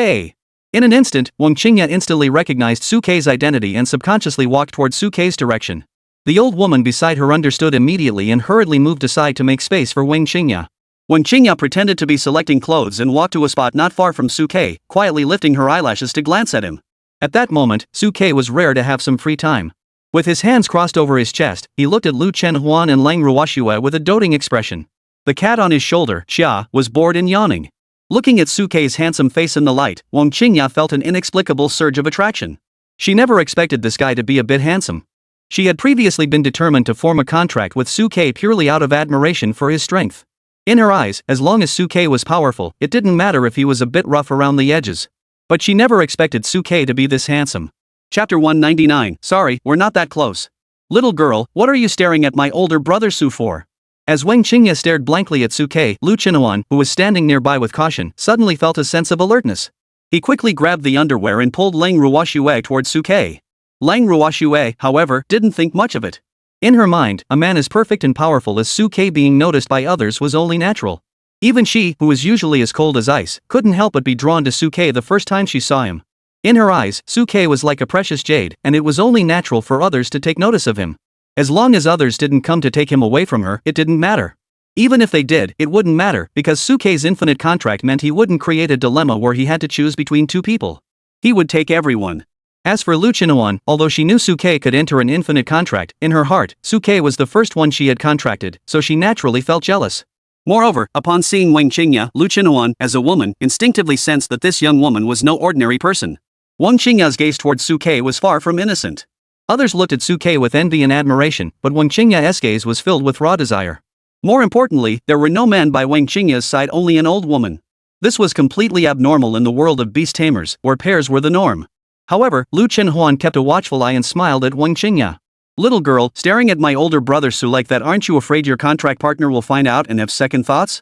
In an instant, Wang Qingya instantly recognized Suke's identity and subconsciously walked toward Suke's direction. The old woman beside her understood immediately and hurriedly moved aside to make space for Wang Qingya. Wang Qingya pretended to be selecting clothes and walked to a spot not far from Suke, quietly lifting her eyelashes to glance at him. At that moment, Suke was rare to have some free time. With his hands crossed over his chest, he looked at Lu Chenhuan and Lang Ruoxue with a doting expression. The cat on his shoulder, Xia, was bored and yawning. Looking at Suke's handsome face in the light, Wang Qingya felt an inexplicable surge of attraction. She never expected this guy to be a bit handsome. She had previously been determined to form a contract with Suke purely out of admiration for his strength. In her eyes, as long as Suke was powerful, it didn't matter if he was a bit rough around the edges. But she never expected Suke to be this handsome. Chapter 199. Sorry, we're not that close. Little girl, what are you staring at my older brother Su for? As Wang Qingya stared blankly at Suke, Lu Chenhuan, who was standing nearby with caution, suddenly felt a sense of alertness. He quickly grabbed the underwear and pulled Lang Ruoxue towards Suke. Lang Ruoxue, however, didn't think much of it. In her mind, a man as perfect and powerful as Suke being noticed by others was only natural. Even she, who was usually as cold as ice, couldn't help but be drawn to Suke the first time she saw him. In her eyes, Suke was like a precious jade, and it was only natural for others to take notice of him. As long as others didn't come to take him away from her, it didn't matter. Even if they did, it wouldn't matter, because Suke's infinite contract meant he wouldn't create a dilemma where he had to choose between 2 people. He would take everyone. As for Lu Chenhuan, although she knew Suke could enter an infinite contract, in her heart, Suke was the first one she had contracted, so she naturally felt jealous. Moreover, upon seeing Wang Qingya, Lu Chenhuan, as a woman, instinctively sensed that this young woman was no ordinary person. Wang Qingya's gaze towards Suke was far from innocent. Others looked at Suke with envy and admiration, but Wang Qingya's gaze was filled with raw desire. More importantly, there were no men by Wang Qingya's side, only an old woman. This was completely abnormal in the world of beast tamers, where pairs were the norm. However, Lu Chenhuan kept a watchful eye and smiled at Wang Qingya. Little girl, staring at my older brother Su like that, aren't you afraid your contract partner will find out and have second thoughts?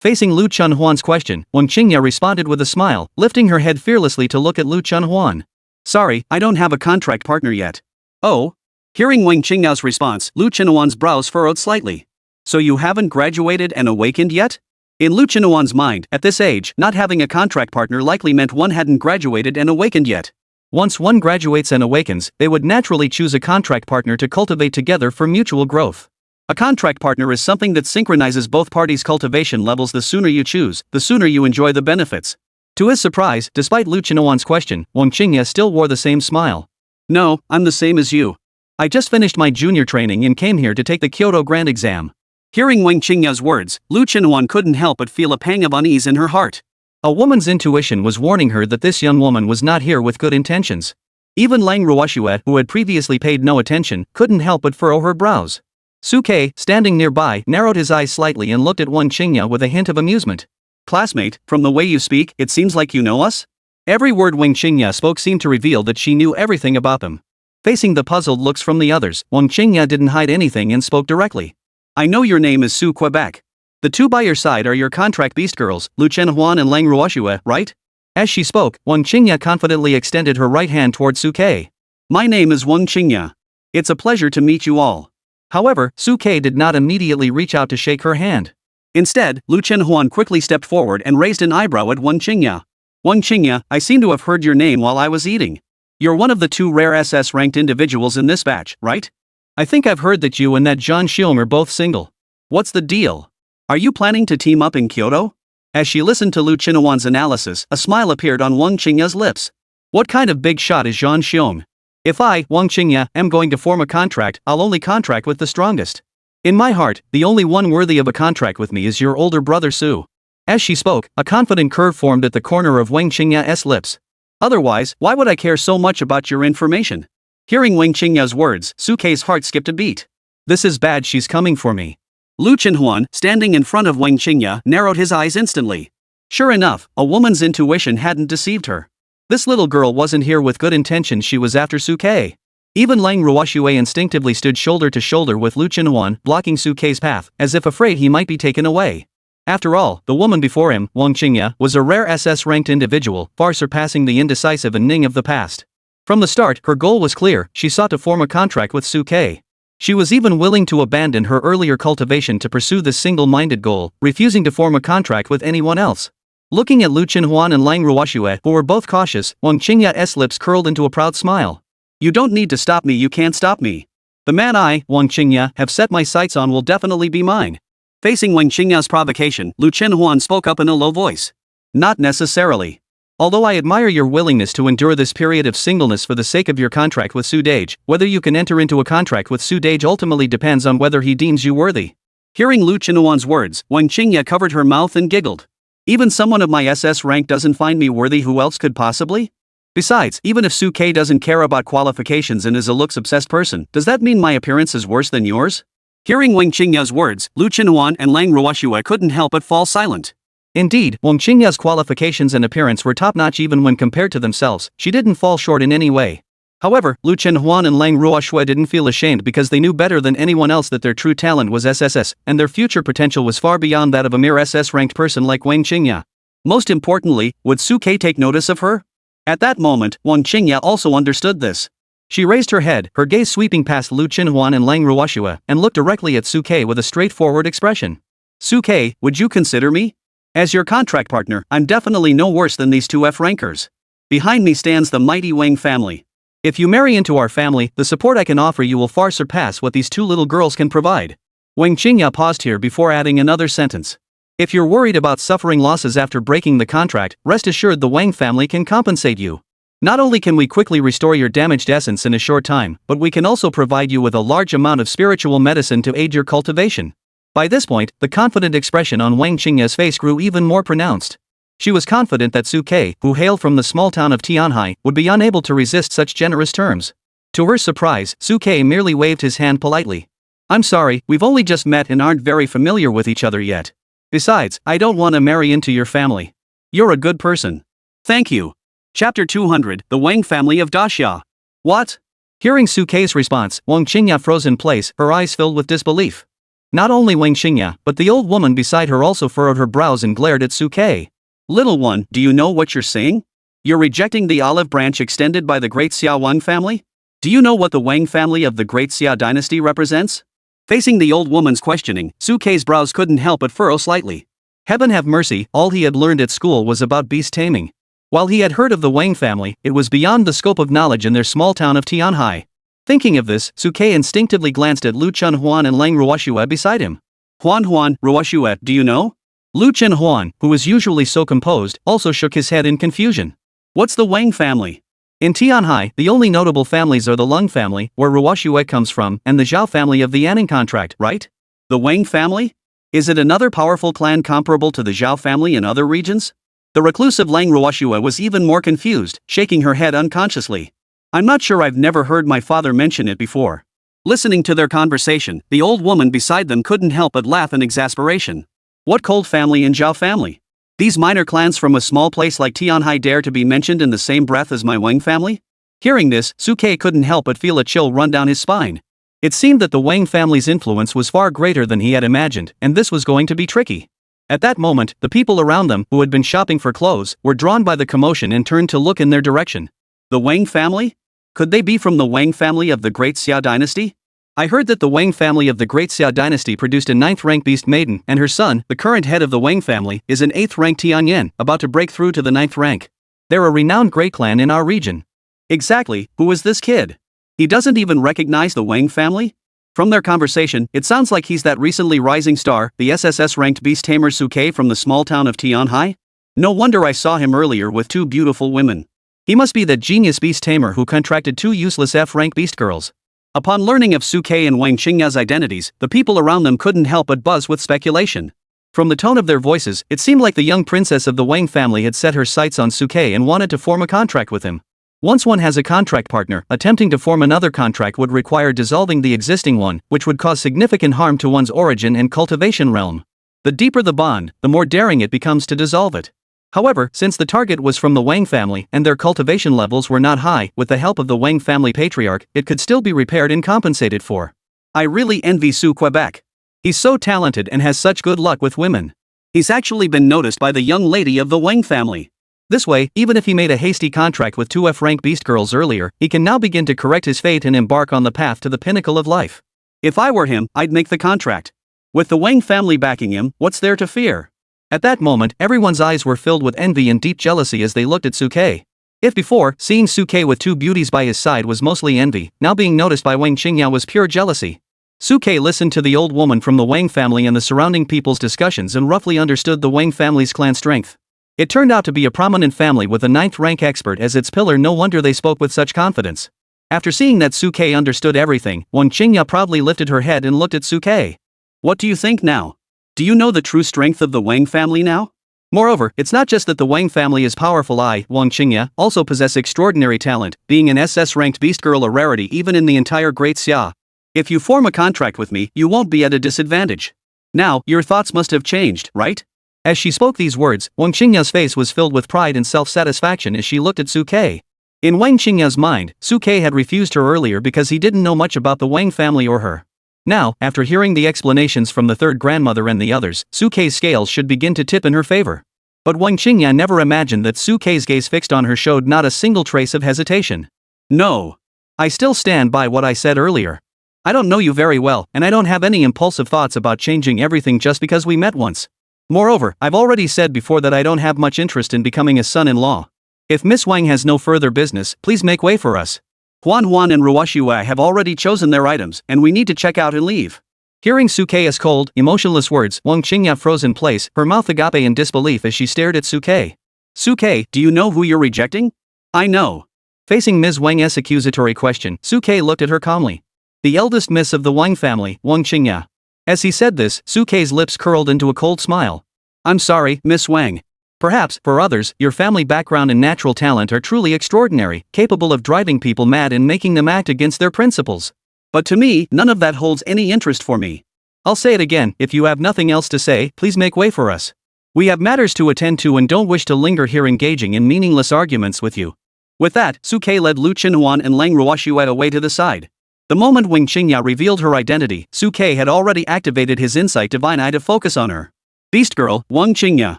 Facing Lu Chenhuan's question, Wang Qingya responded with a smile, lifting her head fearlessly to look at Lu Chenhuan. Sorry, I don't have a contract partner yet. Oh? Hearing Wang Qingyao's response, Lu Chenhuan's brows furrowed slightly. So you haven't graduated and awakened yet? In Lu Chenhuan's mind, at this age, not having a contract partner likely meant one hadn't graduated and awakened yet. Once one graduates and awakens, they would naturally choose a contract partner to cultivate together for mutual growth. A contract partner is something that synchronizes both parties' cultivation levels. The sooner you choose, the sooner you enjoy the benefits. To his surprise, despite Lu Chenhuan's question, Wang Qingya still wore the same smile. No, I'm the same as you. I just finished my junior training and came here to take the Kyoto Grand Exam. Hearing Wang Qingya's words, Lu Chenhuan couldn't help but feel a pang of unease in her heart. A woman's intuition was warning her that this young woman was not here with good intentions. Even Lang Ruoxue, who had previously paid no attention, couldn't help but furrow her brows. Suke, standing nearby, narrowed his eyes slightly and looked at Wang Qingya with a hint of amusement. Classmate, from the way you speak, it seems like you know us? Every word Wang Qingya spoke seemed to reveal that she knew everything about them. Facing the puzzled looks from the others, Wang Qingya didn't hide anything and spoke directly. I know your name is Su Quebec. The 2 by your side are your contract beast girls, Lu Chenhuan and Lang Ruoxue, right? As she spoke, Wang Qingya confidently extended her right hand towards Suke. My name is Wang Qingya. It's a pleasure to meet you all. However, Suke did not immediately reach out to shake her hand. Instead, Lu Chenhuan quickly stepped forward and raised an eyebrow at Wang Qingya. Wang Qingya, I seem to have heard your name while I was eating. You're one of the 2 rare SS-ranked individuals in this batch, right? I think I've heard that you and that Zhang Xiong are both single. What's the deal? Are you planning to team up in Kyoto? As she listened to Lu Chinhuan's analysis, a smile appeared on Wang Qingya's lips. What kind of big shot is Zhang Xiong? If I, Wang Qingya, am going to form a contract, I'll only contract with the strongest. In my heart, the only one worthy of a contract with me is your older brother Su. As she spoke, a confident curve formed at the corner of Wang Qingya's lips. Otherwise, why would I care so much about your information? Hearing Wang Qingya's words, Su Kei's heart skipped a beat. This is bad, she's coming for me. Lu Chinhuan, standing in front of Wang Qingya, narrowed his eyes instantly. Sure enough, a woman's intuition hadn't deceived her. This little girl wasn't here with good intentions, she was after Su Kei. Even Lang Ruoxue instinctively stood shoulder to shoulder with Lu Chinhuan, blocking Su Kei's path, as if afraid he might be taken away. After all, the woman before him, Wang Qingya, was a rare SS-ranked individual, far surpassing the indecisive and Ning of the past. From the start, her goal was clear, she sought to form a contract with Su Kei. She was even willing to abandon her earlier cultivation to pursue this single-minded goal, refusing to form a contract with anyone else. Looking at Lu Chinhuan and Lang Ruoxue, who were both cautious, Wang Qingya's lips curled into a proud smile. You don't need to stop me, you can't stop me. The man I, Wang Qingya, have set my sights on will definitely be mine. Facing Wang Qingya's provocation, Lu Chinhuan spoke up in a low voice. Not necessarily. Although I admire your willingness to endure this period of singleness for the sake of your contract with Su Dage, whether you can enter into a contract with Su Dage ultimately depends on whether he deems you worthy. Hearing Lu Chinhuan's words, Wang Qingya covered her mouth and giggled. Even someone of my SS rank doesn't find me worthy, who else could possibly? Besides, even if Su Kei doesn't care about qualifications and is a looks-obsessed person, does that mean my appearance is worse than yours? Hearing Wang Qingya's words, Lu Chinhuan and Lang Ruoxue couldn't help but fall silent. Indeed, Wang Qingya's qualifications and appearance were top-notch even when compared to themselves, she didn't fall short in any way. However, Lu Chinhuan and Lang Ruoxue didn't feel ashamed because they knew better than anyone else that their true talent was SSS, and their future potential was far beyond that of a mere SS-ranked person like Wang Qingya. Most importantly, would Su Kei take notice of her? At that moment, Wang Qingya also understood this. She raised her head, her gaze sweeping past Lu Chinhuan and Lang Ruoxue, and looked directly at Su Kei with a straightforward expression. Su Kei, would you consider me? As your contract partner, I'm definitely no worse than these two F-rankers. Behind me stands the mighty Wang family. If you marry into our family, the support I can offer you will far surpass what these two little girls can provide. Wang Qingya paused here before adding another sentence. If you're worried about suffering losses after breaking the contract, rest assured the Wang family can compensate you. Not only can we quickly restore your damaged essence in a short time, but we can also provide you with a large amount of spiritual medicine to aid your cultivation. By this point, the confident expression on Wang Qingya's face grew even more pronounced. She was confident that Su Kei, who hailed from the small town of Tianhai, would be unable to resist such generous terms. To her surprise, Su Kei merely waved his hand politely. I'm sorry, we've only just met and aren't very familiar with each other yet. Besides, I don't want to marry into your family. You're a good person. Thank you. Chapter 200, The Wang Family of Daxia. What? Hearing Su Kei's response, Wang Qingya froze in place, her eyes filled with disbelief. Not only Wang Qingya, but the old woman beside her also furrowed her brows and glared at Su Kei. Little one, do you know what you're saying? You're rejecting the olive branch extended by the great Xia Wang family? Do you know what the Wang family of the great Xia dynasty represents? Facing the old woman's questioning, Su Kei's brows couldn't help but furrow slightly. Heaven have mercy, all he had learned at school was about beast taming. While he had heard of the Wang family, it was beyond the scope of knowledge in their small town of Tianhai. Thinking of this, Su Kei instinctively glanced at Lu Chinhuan and Lang Ruoxue beside him. Huan, Ruoxue, do you know? Lu Chinhuan, who was usually so composed, also shook his head in confusion. What's the Wang family? In Tianhai, the only notable families are the Lung family, where Ruoxue comes from, and the Zhao family of the Anning contract, right? The Wang family? Is it another powerful clan comparable to the Zhao family in other regions? The reclusive Lang Ruoxue was even more confused, shaking her head unconsciously. I'm not sure, I've never heard my father mention it before. Listening to their conversation, the old woman beside them couldn't help but laugh in exasperation. What cold family and Zhao family? These minor clans from a small place like Tianhai dare to be mentioned in the same breath as my Wang family? Hearing this, Su Kei couldn't help but feel a chill run down his spine. It seemed that the Wang family's influence was far greater than he had imagined, and this was going to be tricky. At that moment, the people around them, who had been shopping for clothes, were drawn by the commotion and turned to look in their direction. The Wang family? Could they be from the Wang family of the Great Xia dynasty? I heard that the Wang family of the Great Xia dynasty produced a 9th-rank beast maiden, and her son, the current head of the Wang family, is an 8th-rank Tianyan, about to break through to the 9th rank. They're a renowned great clan in our region. Exactly, who is this kid? He doesn't even recognize the Wang family? From their conversation, it sounds like he's that recently rising star, the SSS-ranked beast tamer Suke from the small town of Tianhai. No wonder I saw him earlier with two beautiful women. He must be that genius beast tamer who contracted two useless F-rank beast girls. Upon learning of Suke and Wang Qingya's identities, the people around them couldn't help but buzz with speculation. From the tone of their voices, it seemed like the young princess of the Wang family had set her sights on Suke and wanted to form a contract with him. Once one has a contract partner, attempting to form another contract would require dissolving the existing one, which would cause significant harm to one's origin and cultivation realm. The deeper the bond, the more daring it becomes to dissolve it. However, since the target was from the Wang family and their cultivation levels were not high, with the help of the Wang family patriarch, it could still be repaired and compensated for. I really envy Su Quebec. He's so talented and has such good luck with women. He's actually been noticed by the young lady of the Wang family. This way, even if he made a hasty contract with two F-rank beast girls earlier, he can now begin to correct his fate and embark on the path to the pinnacle of life. If I were him, I'd make the contract. With the Wang family backing him, what's there to fear? At that moment, everyone's eyes were filled with envy and deep jealousy as they looked at Suke. If before, seeing Suke with two beauties by his side was mostly envy, now being noticed by Wang Qingya was pure jealousy. Suke listened to the old woman from the Wang family and the surrounding people's discussions and roughly understood the Wang family's clan strength. It turned out to be a prominent family with a 9th rank expert as its pillar. No wonder they spoke with such confidence. After seeing that Suke understood everything, Wang Qingya proudly lifted her head and looked at Suke. What do you think now? Do you know the true strength of the Wang family now? Moreover, it's not just that the Wang family is powerful. Wang Qingya also possess extraordinary talent, being an SS-ranked beast girl a rarity even in the entire Great Xia. If you form a contract with me, you won't be at a disadvantage. Now, your thoughts must have changed, right? As she spoke these words, Wang Qingya's face was filled with pride and self-satisfaction as she looked at Suke. In Wang Qingya's mind, Suke had refused her earlier because he didn't know much about the Wang family or her. Now, after hearing the explanations from the third grandmother and the others, Suke's scales should begin to tip in her favor. But Wang Qingya never imagined that Suke's gaze fixed on her showed not a single trace of hesitation. No. I still stand by what I said earlier. I don't know you very well, and I don't have any impulsive thoughts about changing everything just because we met once. Moreover, I've already said before that I don't have much interest in becoming a son-in-law. If Miss Wang has no further business, please make way for us. Huan and Ruoshui have already chosen their items, and we need to check out and leave. Hearing Suke's cold, emotionless words, Wang Qingya froze in place, her mouth agape in disbelief as she stared at Suke. Suke, do you know who you're rejecting? I know. Facing Ms. Wang's accusatory question, Suke looked at her calmly. The eldest miss of the Wang family, Wang Qingya. As he said this, Suke's lips curled into a cold smile. I'm sorry, Miss Wang. Perhaps, for others, your family background and natural talent are truly extraordinary, capable of driving people mad and making them act against their principles. But to me, none of that holds any interest for me. I'll say it again, if you have nothing else to say, please make way for us. We have matters to attend to and don't wish to linger here engaging in meaningless arguments with you. With that, Suke led Lu Qinhuan and Lang Ruoshui away to the side. The moment Wang Qingya revealed her identity, Suke had already activated his insight divine eye to focus on her. Beast Girl, Wang Qingya.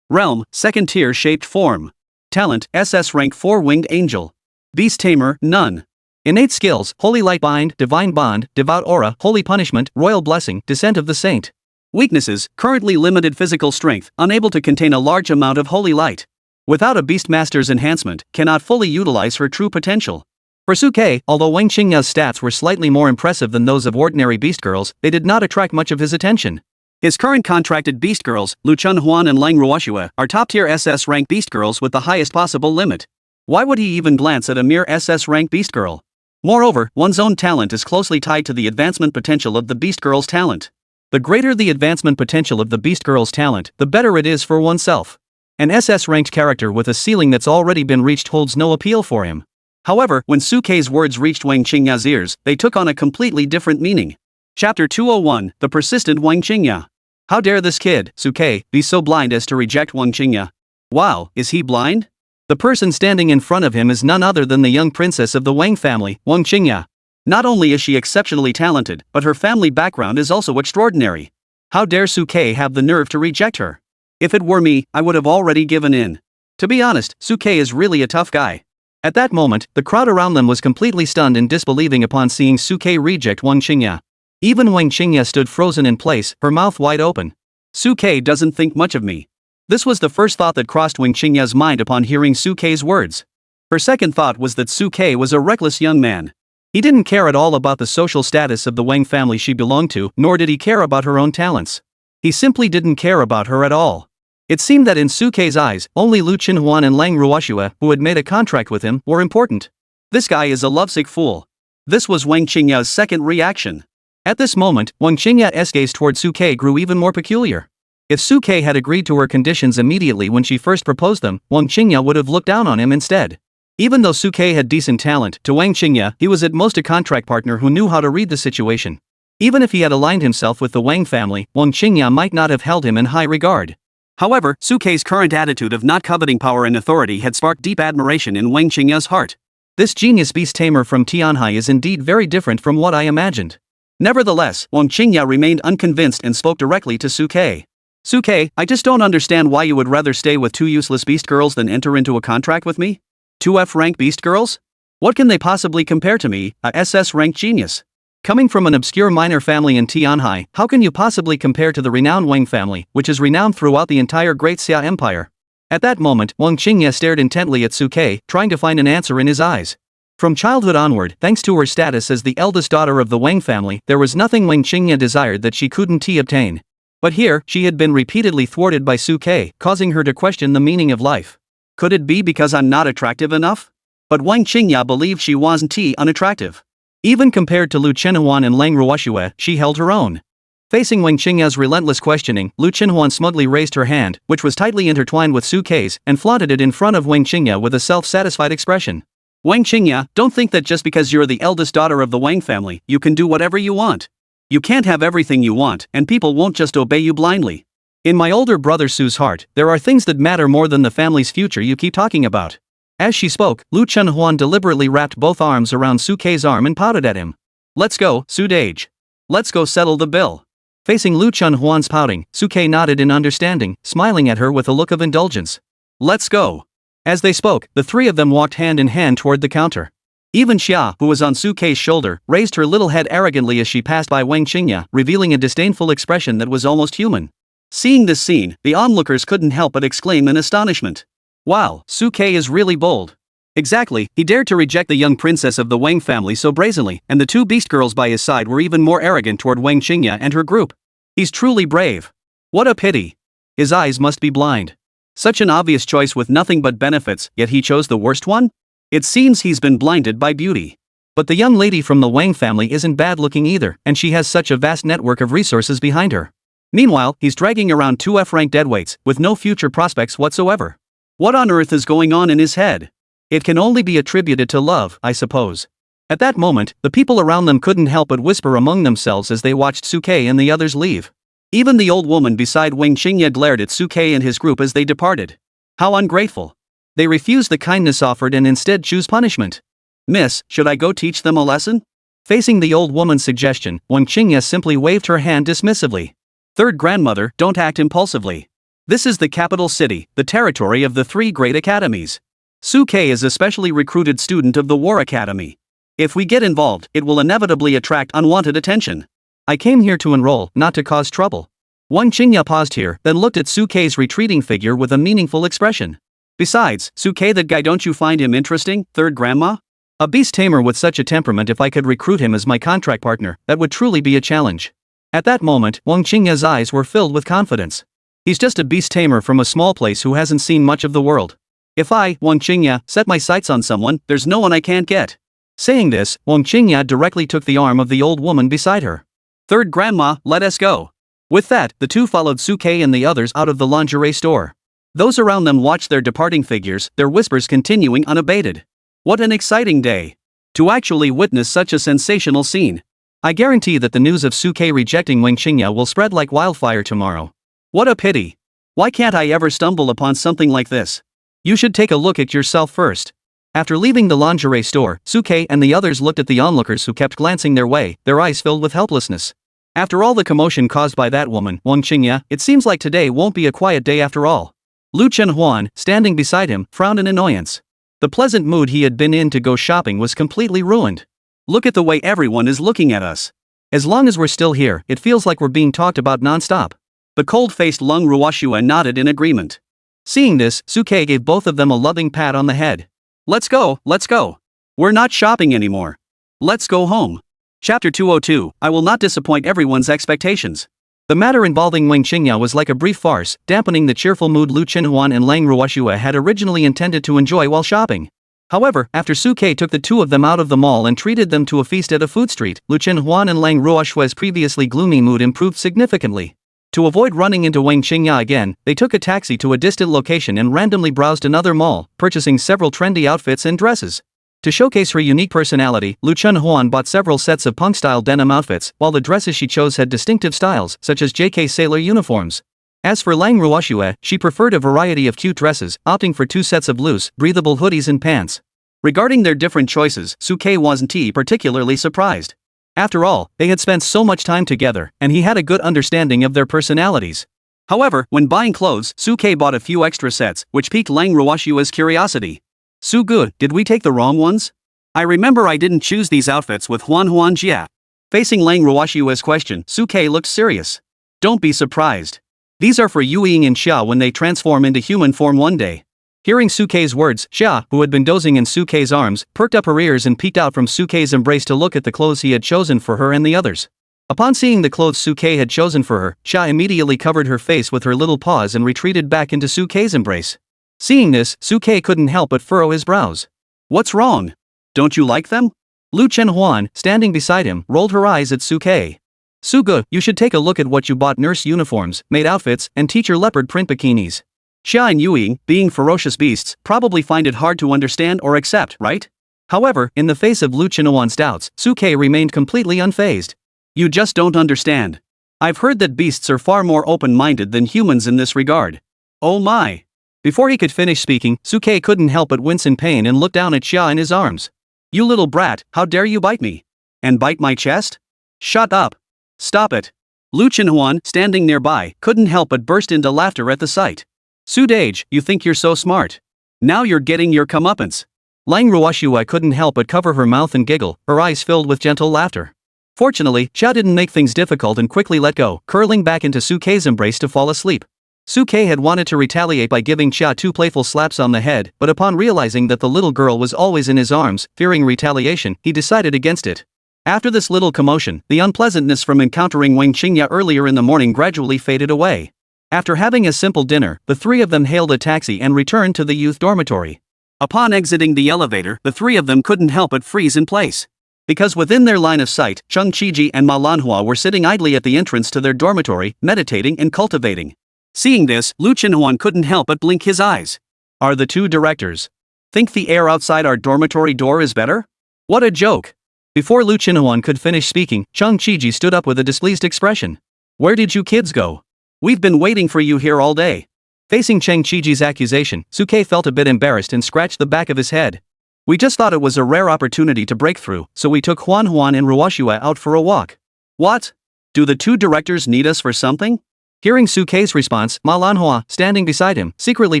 Realm, 2nd tier shaped form. Talent, SS rank 4 winged angel. Beast tamer, none. Innate skills, Holy Light Bind, Divine Bond, Devout Aura, Holy Punishment, Royal Blessing, Descent of the Saint. Weaknesses, currently limited physical strength, unable to contain a large amount of Holy Light. Without a Beastmaster's enhancement, cannot fully utilize her true potential. For Suke, although Wang Qingya's stats were slightly more impressive than those of ordinary beast girls, they did not attract much of his attention. His current contracted beast girls, Lu Qinhuan and Lang Ruoshui, are top-tier SS rank beast girls with the highest possible limit. Why would he even glance at a mere SS rank beast girl? Moreover, one's own talent is closely tied to the advancement potential of the beast girl's talent. The greater the advancement potential of the beast girl's talent, the better it is for oneself. An SS-ranked character with a ceiling that's already been reached holds no appeal for him. However, when Suke's words reached Wang Qingya's ears, they took on a completely different meaning. Chapter 201, The Persistent Wang Qingya. How dare this kid, Suke, be so blind as to reject Wang Qingya? Wow, is he blind? The person standing in front of him is none other than the young princess of the Wang family, Wang Qingya. Not only is she exceptionally talented, but her family background is also extraordinary. How dare Suke have the nerve to reject her? If it were me, I would have already given in. To be honest, Suke is really a tough guy. At that moment, the crowd around them was completely stunned and disbelieving upon seeing Suke reject Wang Qingya. Even Wang Qingya stood frozen in place, her mouth wide open. Suke doesn't think much of me. This was the first thought that crossed Wang Qingya's mind upon hearing Suke's words. Her second thought was that Suke was a reckless young man. He didn't care at all about the social status of the Wang family she belonged to, nor did he care about her own talents. He simply didn't care about her at all. It seemed that in Suke's eyes, only Lu Chenhuan and Lang Ruoxue, who had made a contract with him, were important. This guy is a lovesick fool. This was Wang Qingya's second reaction. At this moment, Wang Qingya's gaze toward Suke grew even more peculiar. If Suke had agreed to her conditions immediately when she first proposed them, Wang Qingya would have looked down on him instead. Even though Suke had decent talent, to Wang Qingya, he was at most a contract partner who knew how to read the situation. Even if he had aligned himself with the Wang family, Wang Qingya might not have held him in high regard. However, Suke's current attitude of not coveting power and authority had sparked deep admiration in Wang Qingya's heart. This genius beast tamer from Tianhai is indeed very different from what I imagined. Nevertheless, Wang Qingya remained unconvinced and spoke directly to Suke. Suke, I just don't understand why you would rather stay with two useless beast girls than enter into a contract with me? Two F-rank beast girls? What can they possibly compare to me, a SS-rank genius? Coming from an obscure minor family in Tianhai, how can you possibly compare to the renowned Wang family, which is renowned throughout the entire Great Xia Empire? At that moment, Wang Qingya stared intently at Suke, trying to find an answer in his eyes. From childhood onward, thanks to her status as the eldest daughter of the Wang family, there was nothing Wang Qingya desired that she couldn't obtain. But here, she had been repeatedly thwarted by Suke, causing her to question the meaning of life. Could it be because I'm not attractive enough? But Wang Qingya believed she wasn't unattractive. Even compared to Lu Chenhuan and Lang Ruoxue, she held her own. Facing Wang Qingya's relentless questioning, Lu Chenhuan smugly raised her hand, which was tightly intertwined with Suke's, and flaunted it in front of Wang Qingya with a self-satisfied expression. Wang Qingya, don't think that just because you're the eldest daughter of the Wang family, you can do whatever you want. You can't have everything you want, and people won't just obey you blindly. In my older brother Su's heart, there are things that matter more than the family's future you keep talking about. As she spoke, Lu Chenhuan deliberately wrapped both arms around Suke's arm and pouted at him. Let's go, Sudage. Let's go settle the bill. Facing Lu Chenhuan's pouting, Suke nodded in understanding, smiling at her with a look of indulgence. Let's go. As they spoke, the three of them walked hand in hand toward the counter. Even Xia, who was on Suke's shoulder, raised her little head arrogantly as she passed by Wang Qingya, revealing a disdainful expression that was almost human. Seeing this scene, the onlookers couldn't help but exclaim in astonishment. Wow, Suke is really bold. Exactly, he dared to reject the young princess of the Wang family so brazenly, and the two beast girls by his side were even more arrogant toward Wang Qingya and her group. He's truly brave. What a pity. His eyes must be blind. Such an obvious choice with nothing but benefits, yet he chose the worst one? It seems he's been blinded by beauty. But the young lady from the Wang family isn't bad looking either, and she has such a vast network of resources behind her. Meanwhile, he's dragging around two F-rank deadweights, with no future prospects whatsoever. What on earth is going on in his head? It can only be attributed to love, I suppose. At that moment, the people around them couldn't help but whisper among themselves as they watched Suke and the others leave. Even the old woman beside Wang Qingya glared at Suke and his group as they departed. How ungrateful. They refuse the kindness offered and instead choose punishment. Miss, should I go teach them a lesson? Facing the old woman's suggestion, Wang Qingya simply waved her hand dismissively. Third grandmother, don't act impulsively. This is the capital city, the territory of the three great academies. Suke is a specially recruited student of the War Academy. If we get involved, it will inevitably attract unwanted attention. I came here to enroll, not to cause trouble. Wang Qingya paused here, then looked at Suke's retreating figure with a meaningful expression. Besides, Suke, that guy, don't you find him interesting, third grandma? A beast tamer with such a temperament, if I could recruit him as my contract partner, that would truly be a challenge. At that moment, Wang Qingya's eyes were filled with confidence. He's just a beast tamer from a small place who hasn't seen much of the world. If I, Wang Qingya, set my sights on someone, there's no one I can't get. Saying this, Wang Qingya directly took the arm of the old woman beside her. Third grandma, let us go. With that, the two followed Suke and the others out of the lingerie store. Those around them watched their departing figures, their whispers continuing unabated. What an exciting day. To actually witness such a sensational scene. I guarantee that the news of Suke rejecting Wang Qingya will spread like wildfire tomorrow. What a pity. Why can't I ever stumble upon something like this? You should take a look at yourself first. After leaving the lingerie store, Suke and the others looked at the onlookers who kept glancing their way, their eyes filled with helplessness. After all the commotion caused by that woman, Wang Qingya, it seems like today won't be a quiet day after all. Lu Chenhuan, standing beside him, frowned in annoyance. The pleasant mood he had been in to go shopping was completely ruined. Look at the way everyone is looking at us. As long as we're still here, it feels like we're being talked about non-stop. The cold-faced Lang Ruoxue nodded in agreement. Seeing this, Suke gave both of them a loving pat on the head. Let's go, let's go. We're not shopping anymore. Let's go home. Chapter 202, I will not disappoint everyone's expectations. The matter involving Wang Qingya was like a brief farce, dampening the cheerful mood Lu Chenhuan and Lang Ruoxue had originally intended to enjoy while shopping. However, after Suke took the two of them out of the mall and treated them to a feast at a food street, Lu Chenhuan and Lang Ruoxue's previously gloomy mood improved significantly. To avoid running into Wang Qingya again, they took a taxi to a distant location and randomly browsed another mall, purchasing several trendy outfits and dresses. To showcase her unique personality, Lu Chenhuan bought several sets of punk-style denim outfits, while the dresses she chose had distinctive styles, such as JK sailor uniforms. As for Lang Ruoxue, she preferred a variety of cute dresses, opting for 2 sets of loose, breathable hoodies and pants. Regarding their different choices, Suke wasn't particularly surprised. After all, they had spent so much time together, and he had a good understanding of their personalities. However, when buying clothes, Suke bought a few extra sets, which piqued Lang Ruoxue's curiosity. Sugu, did we take the wrong ones? I remember I didn't choose these outfits with Huan Jia. Facing Lang Ruoxue's question, Suke looked serious. Don't be surprised. These are for Yuying and Xia when they transform into human form one day. Hearing Suke's words, Xia, who had been dozing in Suke's arms, perked up her ears and peeked out from Suke's embrace to look at the clothes he had chosen for her and the others. Upon seeing the clothes Suke had chosen for her, Xia immediately covered her face with her little paws and retreated back into Suke's embrace. Seeing this, Suke couldn't help but furrow his brows. What's wrong? Don't you like them? Lu Chenhuan, standing beside him, rolled her eyes at Suke. Sugu, you should take a look at what you bought: nurse uniforms, maid outfits, and teacher leopard print bikinis. Xia and Yuying, being ferocious beasts, probably find it hard to understand or accept, right? However, in the face of Lu Chenhuan's doubts, Suke remained completely unfazed. You just don't understand. I've heard that beasts are far more open-minded than humans in this regard. Oh my. Before he could finish speaking, Suke couldn't help but wince in pain and look down at Xia in his arms. You little brat, how dare you bite me? And bite my chest? Shut up. Stop it. Lu Chenhuan, standing nearby, couldn't help but burst into laughter at the sight. Sudage, you think you're so smart. Now you're getting your comeuppance. Lang Ruoxue couldn't help but cover her mouth and giggle, her eyes filled with gentle laughter. Fortunately, Xia didn't make things difficult and quickly let go, curling back into Suke's embrace to fall asleep. Suke had wanted to retaliate by giving Xia 2 playful slaps on the head, but upon realizing that the little girl was always in his arms, fearing retaliation, he decided against it. After this little commotion, the unpleasantness from encountering Wang Qingya earlier in the morning gradually faded away. After having a simple dinner, the 3 of them hailed a taxi and returned to the youth dormitory. Upon exiting the elevator, the 3 of them couldn't help but freeze in place. Because within their line of sight, Cheng Qiji and Manhwa were sitting idly at the entrance to their dormitory, meditating and cultivating. Seeing this, Lu Chenhuan couldn't help but blink his eyes. Are the 2 directors? Think the air outside our dormitory door is better? What a joke! Before Lu Chenhuan could finish speaking, Cheng Qiji stood up with a displeased expression. Where did you kids go? We've been waiting for you here all day. Facing Cheng Qiji's accusation, Suke felt a bit embarrassed and scratched the back of his head. We just thought it was a rare opportunity to break through, so we took Huan and Ruoxue out for a walk. What? Do the 2 directors need us for something? Hearing Suke's response, Manhwa, standing beside him, secretly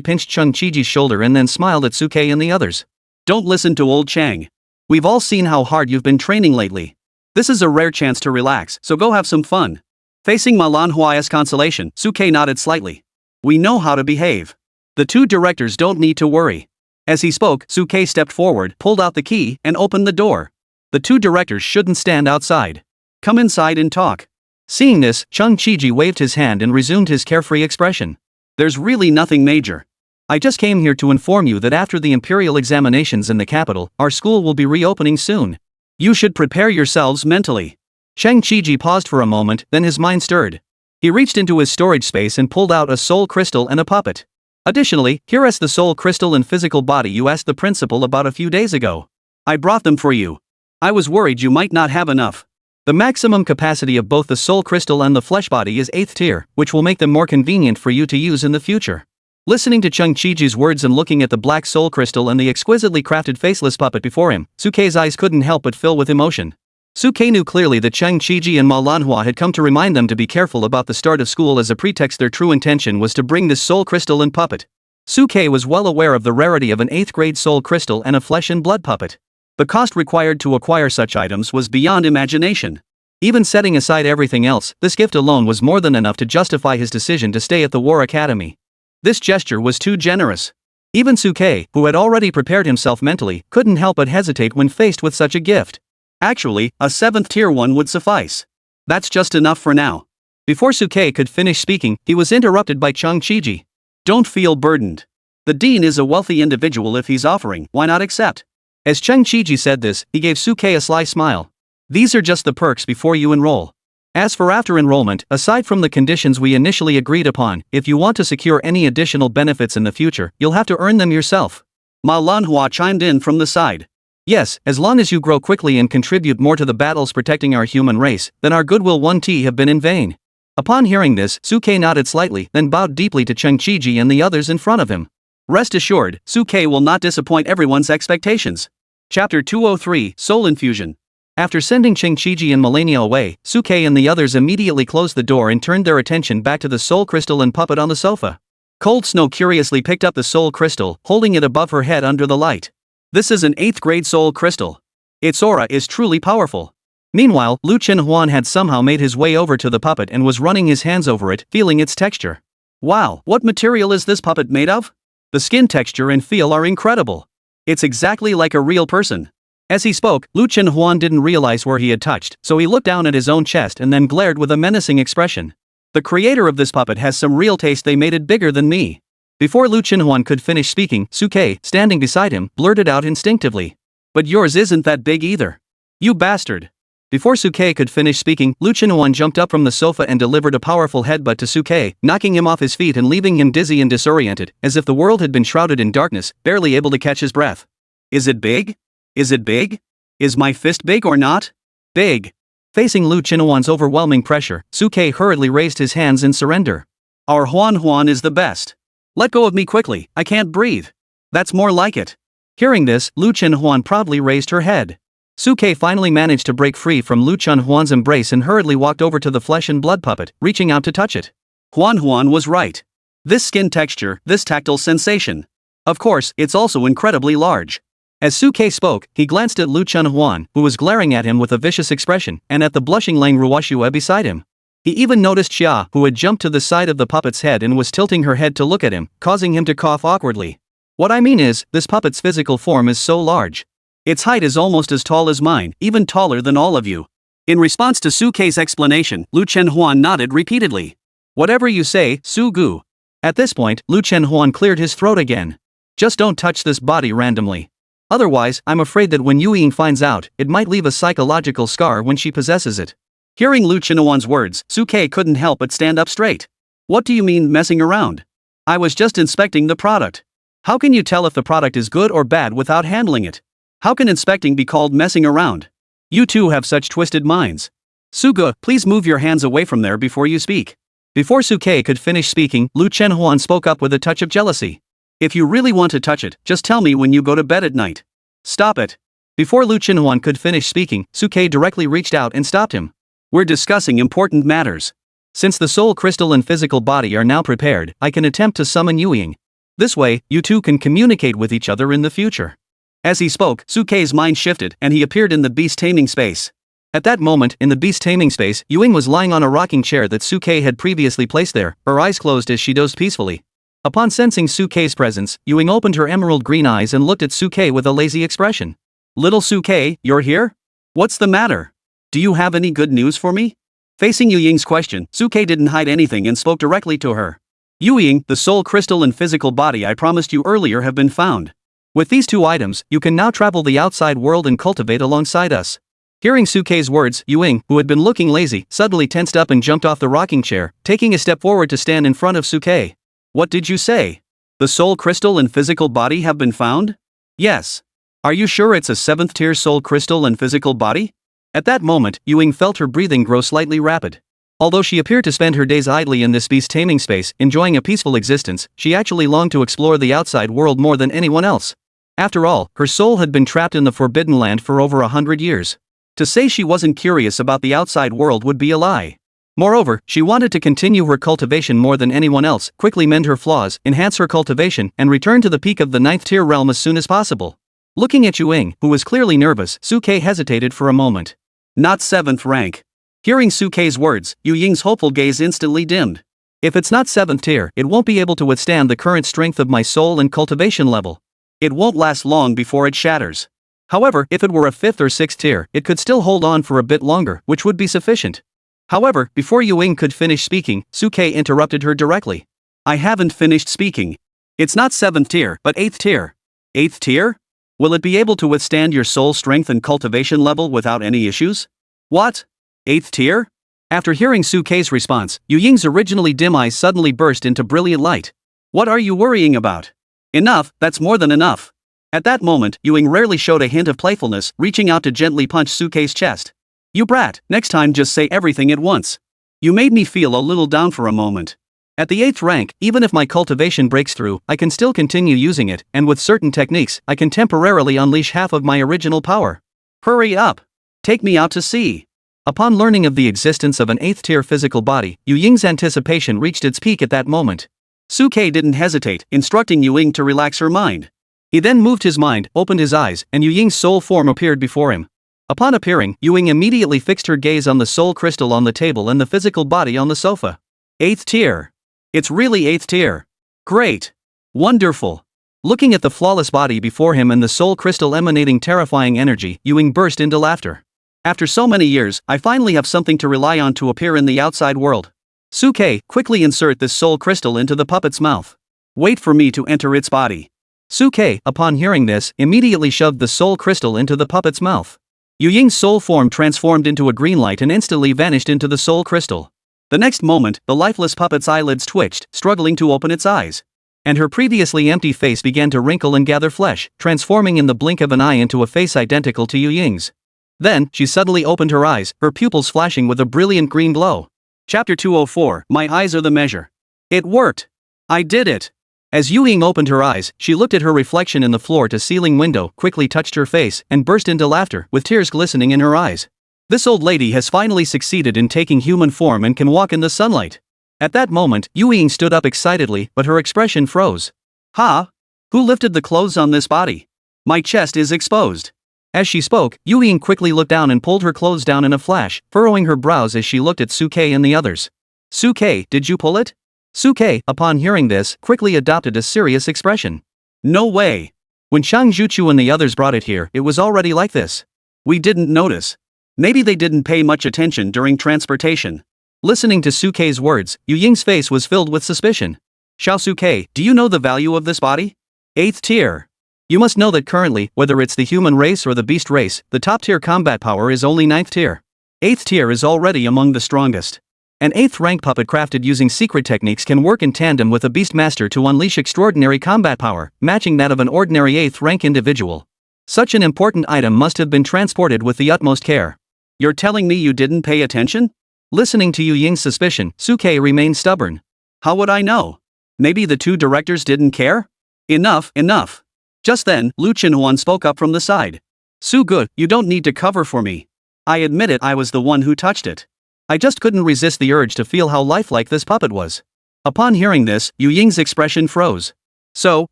pinched Cheng Qiji's shoulder and then smiled at Suke and the others. Don't listen to old Chang. We've all seen how hard you've been training lately. This is a rare chance to relax, so go have some fun. Facing Manhwa's consolation, Suke nodded slightly. We know how to behave. The 2 directors don't need to worry. As he spoke, Suke stepped forward, pulled out the key, and opened the door. The 2 directors shouldn't stand outside. Come inside and talk. Seeing this, Cheng Qiji waved his hand and resumed his carefree expression. There's really nothing major. I just came here to inform you that after the imperial examinations in the capital, our school will be reopening soon. You should prepare yourselves mentally. Cheng Qiji paused for a moment, then his mind stirred. He reached into his storage space and pulled out a soul crystal and a puppet. Additionally, here is the soul crystal and physical body you asked the principal about a few days ago. I brought them for you. I was worried you might not have enough. The maximum capacity of both the soul crystal and the flesh body is 8th tier, which will make them more convenient for you to use in the future. Listening to Cheng Qiji's words and looking at the black soul crystal and the exquisitely crafted faceless puppet before him, Suke's eyes couldn't help but fill with emotion. Suke knew clearly that Cheng Qiji and Manhwa had come to remind them to be careful about the start of school as a pretext. Their true intention was to bring this soul crystal and puppet. Suke was well aware of the rarity of an 8th grade soul crystal and a flesh and blood puppet. The cost required to acquire such items was beyond imagination. Even setting aside everything else, this gift alone was more than enough to justify his decision to stay at the War Academy. This gesture was too generous. Even Suke, who had already prepared himself mentally, couldn't help but hesitate when faced with such a gift. Actually, a 7th tier one would suffice. That's just enough for now. Before Suke could finish speaking, he was interrupted by Chung Chiji. Don't feel burdened. The dean is a wealthy individual. If he's offering, why not accept? As Chung Chiji said this, he gave Suke a sly smile. These are just the perks before you enroll. As for after enrollment, aside from the conditions we initially agreed upon, if you want to secure any additional benefits in the future, you'll have to earn them yourself. Manhwa chimed in from the side. Yes, as long as you grow quickly and contribute more to the battles protecting our human race, then our goodwill won't have been in vain. Upon hearing this, Suke nodded slightly, then bowed deeply to Chung Chiji and the others in front of him. Rest assured, Suke will not disappoint everyone's expectations. Chapter 203, Soul Infusion. After sending Chung Chiji and Melania away, Suke and the others immediately closed the door and turned their attention back to the soul crystal and puppet on the sofa. Cold Snow curiously picked up the soul crystal, holding it above her head under the light. This is an 8th grade soul crystal. Its aura is truly powerful. Meanwhile, Lu Chenhuan had somehow made his way over to the puppet and was running his hands over it, feeling its texture. Wow, what material is this puppet made of? The skin texture and feel are incredible. It's exactly like a real person. As he spoke, Lu Chenhuan didn't realize where he had touched, so he looked down at his own chest and then glared with a menacing expression. The creator of this puppet has some real taste. They made it bigger than me. Before Lu Chenhuan could finish speaking, Suke, standing beside him, blurted out instinctively. But yours isn't that big either. You bastard. Before Suke could finish speaking, Lu Chenhuan jumped up from the sofa and delivered a powerful headbutt to Suke, knocking him off his feet and leaving him dizzy and disoriented, as if the world had been shrouded in darkness, barely able to catch his breath. Is it big? Is it big? Is my fist big or not? Big. Facing Lu Chenhuan's overwhelming pressure, Suke hurriedly raised his hands in surrender. Our Huan is the best. Let go of me quickly, I can't breathe. That's more like it. Hearing this, Lu Chenhuan proudly raised her head. Suke finally managed to break free from Lu Chenhuan's embrace and hurriedly walked over to the flesh and blood puppet, reaching out to touch it. Huan was right. This skin texture, this tactile sensation. Of course, it's also incredibly large. As Suke spoke, he glanced at Lu Chenhuan, who was glaring at him with a vicious expression, and at the blushing Lang Ruoxue beside him. He even noticed Xia, who had jumped to the side of the puppet's head and was tilting her head to look at him, causing him to cough awkwardly. What I mean is, this puppet's physical form is so large. Its height is almost as tall as mine, even taller than all of you. In response to Suke's explanation, Lu Chenhuan nodded repeatedly. Whatever you say, Su Gu. At this point, Lu Chenhuan cleared his throat again. Just don't touch this body randomly. Otherwise, I'm afraid that when Yu Ying finds out, it might leave a psychological scar when she possesses it. Hearing Lu Chenhuan's words, Suke couldn't help but stand up straight. What do you mean messing around? I was just inspecting the product. How can you tell if the product is good or bad without handling it? How can inspecting be called messing around? You two have such twisted minds. Suga, please move your hands away from there before you speak. Before Suke could finish speaking, Lu Chenhuan spoke up with a touch of jealousy. If you really want to touch it, just tell me when you go to bed at night. Stop it. Before Lu Chenhuan could finish speaking, Suke directly reached out and stopped him. We're discussing important matters. Since the soul crystal and physical body are now prepared, I can attempt to summon Yu Ying. This way, you two can communicate with each other in the future. As he spoke, Suke's mind shifted and he appeared in the beast taming space. At that moment, in the beast taming space, Yu Ying was lying on a rocking chair that Suke had previously placed there, her eyes closed as she dozed peacefully. Upon sensing Suke's presence, Yu Ying opened her emerald green eyes and looked at Suke with a lazy expression. Little Suke, you're here? What's the matter? Do you have any good news for me? Facing Yu Ying's question, Suke didn't hide anything and spoke directly to her. Yu Ying, the soul crystal and physical body I promised you earlier have been found. With these two items, you can now travel the outside world and cultivate alongside us. Hearing Suke's words, Yu Ying, who had been looking lazy, suddenly tensed up and jumped off the rocking chair, taking a step forward to stand in front of Suke. What did you say? The soul crystal and physical body have been found? Yes. Are you sure it's a 7th tier soul crystal and physical body? At that moment, Yu Ying felt her breathing grow slightly rapid. Although she appeared to spend her days idly in this beast taming space, enjoying a peaceful existence, she actually longed to explore the outside world more than anyone else. After all, her soul had been trapped in the Forbidden Land for over 100 years. To say she wasn't curious about the outside world would be a lie. Moreover, she wanted to continue her cultivation more than anyone else, quickly mend her flaws, enhance her cultivation, and return to the peak of the 9th tier realm as soon as possible. Looking at Yu Ying, who was clearly nervous, Suke hesitated for a moment. Not 7th rank. Hearing Suke's words, Yu Ying's hopeful gaze instantly dimmed. If it's not 7th tier, it won't be able to withstand the current strength of my soul and cultivation level. It won't last long before it shatters. However, if it were a 5th or 6th tier, it could still hold on for a bit longer, which would be sufficient. However, before Ewing could finish speaking, Suke interrupted her directly. I haven't finished speaking. It's not 7th tier, but 8th tier. 8th tier? Will it be able to withstand your soul strength and cultivation level without any issues? What? 8th tier? After hearing Suke's response, Yu Ying's originally dim eyes suddenly burst into brilliant light. What are you worrying about? Enough, that's more than enough. At that moment, Yu Ying rarely showed a hint of playfulness, reaching out to gently punch Suke's chest. You brat, next time just say everything at once. You made me feel a little down for a moment. At the 8th rank, even if my cultivation breaks through, I can still continue using it, and with certain techniques, I can temporarily unleash half of my original power. Hurry up! Take me out to sea! Upon learning of the existence of an 8th tier physical body, Yu Ying's anticipation reached its peak at that moment. Suke didn't hesitate, instructing Yu Ying to relax her mind. He then moved his mind, opened his eyes, and Yu Ying's soul form appeared before him. Upon appearing, Yu Ying immediately fixed her gaze on the soul crystal on the table and the physical body on the sofa. 8th tier. It's really 8th tier. Great. Wonderful. Looking at the flawless body before him and the soul crystal emanating terrifying energy, Yu Ying burst into laughter. After so many years, I finally have something to rely on to appear in the outside world. Suke, quickly insert this soul crystal into the puppet's mouth. Wait for me to enter its body. Suke, upon hearing this, immediately shoved the soul crystal into the puppet's mouth. Yu Ying's soul form transformed into a green light and instantly vanished into the soul crystal. The next moment, the lifeless puppet's eyelids twitched, struggling to open its eyes. And her previously empty face began to wrinkle and gather flesh, transforming in the blink of an eye into a face identical to Yu Ying's. Then, she suddenly opened her eyes, her pupils flashing with a brilliant green glow. Chapter 204, My Eyes Are the Measure. It worked! I did it! As Yu Ying opened her eyes, she looked at her reflection in the floor-to-ceiling window, quickly touched her face, and burst into laughter, with tears glistening in her eyes. This old lady has finally succeeded in taking human form and can walk in the sunlight. At that moment, Yu Ying stood up excitedly, but her expression froze. Ha! Who lifted the clothes on this body? My chest is exposed. As she spoke, Yu Ying quickly looked down and pulled her clothes down in a flash, furrowing her brows as she looked at Suke and the others. Suke, did you pull it? Suke, upon hearing this, quickly adopted a serious expression. No way. When Shang Juchu and the others brought it here, it was already like this. We didn't notice. Maybe they didn't pay much attention during transportation. Listening to Suke's words, Yu Ying's face was filled with suspicion. Xiao Suke, do you know the value of this body? 8th tier. You must know that currently, whether it's the human race or the beast race, the top tier combat power is only 9th tier. 8th tier is already among the strongest. An 8th rank puppet crafted using secret techniques can work in tandem with a beast master to unleash extraordinary combat power, matching that of an ordinary 8th rank individual. Such an important item must have been transported with the utmost care. You're telling me you didn't pay attention? Listening to Yu Ying's suspicion, Suke remained stubborn. How would I know? Maybe the two directors didn't care? Enough, enough. Just then, Lu Chenhuan spoke up from the side. Su Ge, you don't need to cover for me. I admit it, I was the one who touched it. I just couldn't resist the urge to feel how lifelike this puppet was. Upon hearing this, Yu Ying's expression froze. So,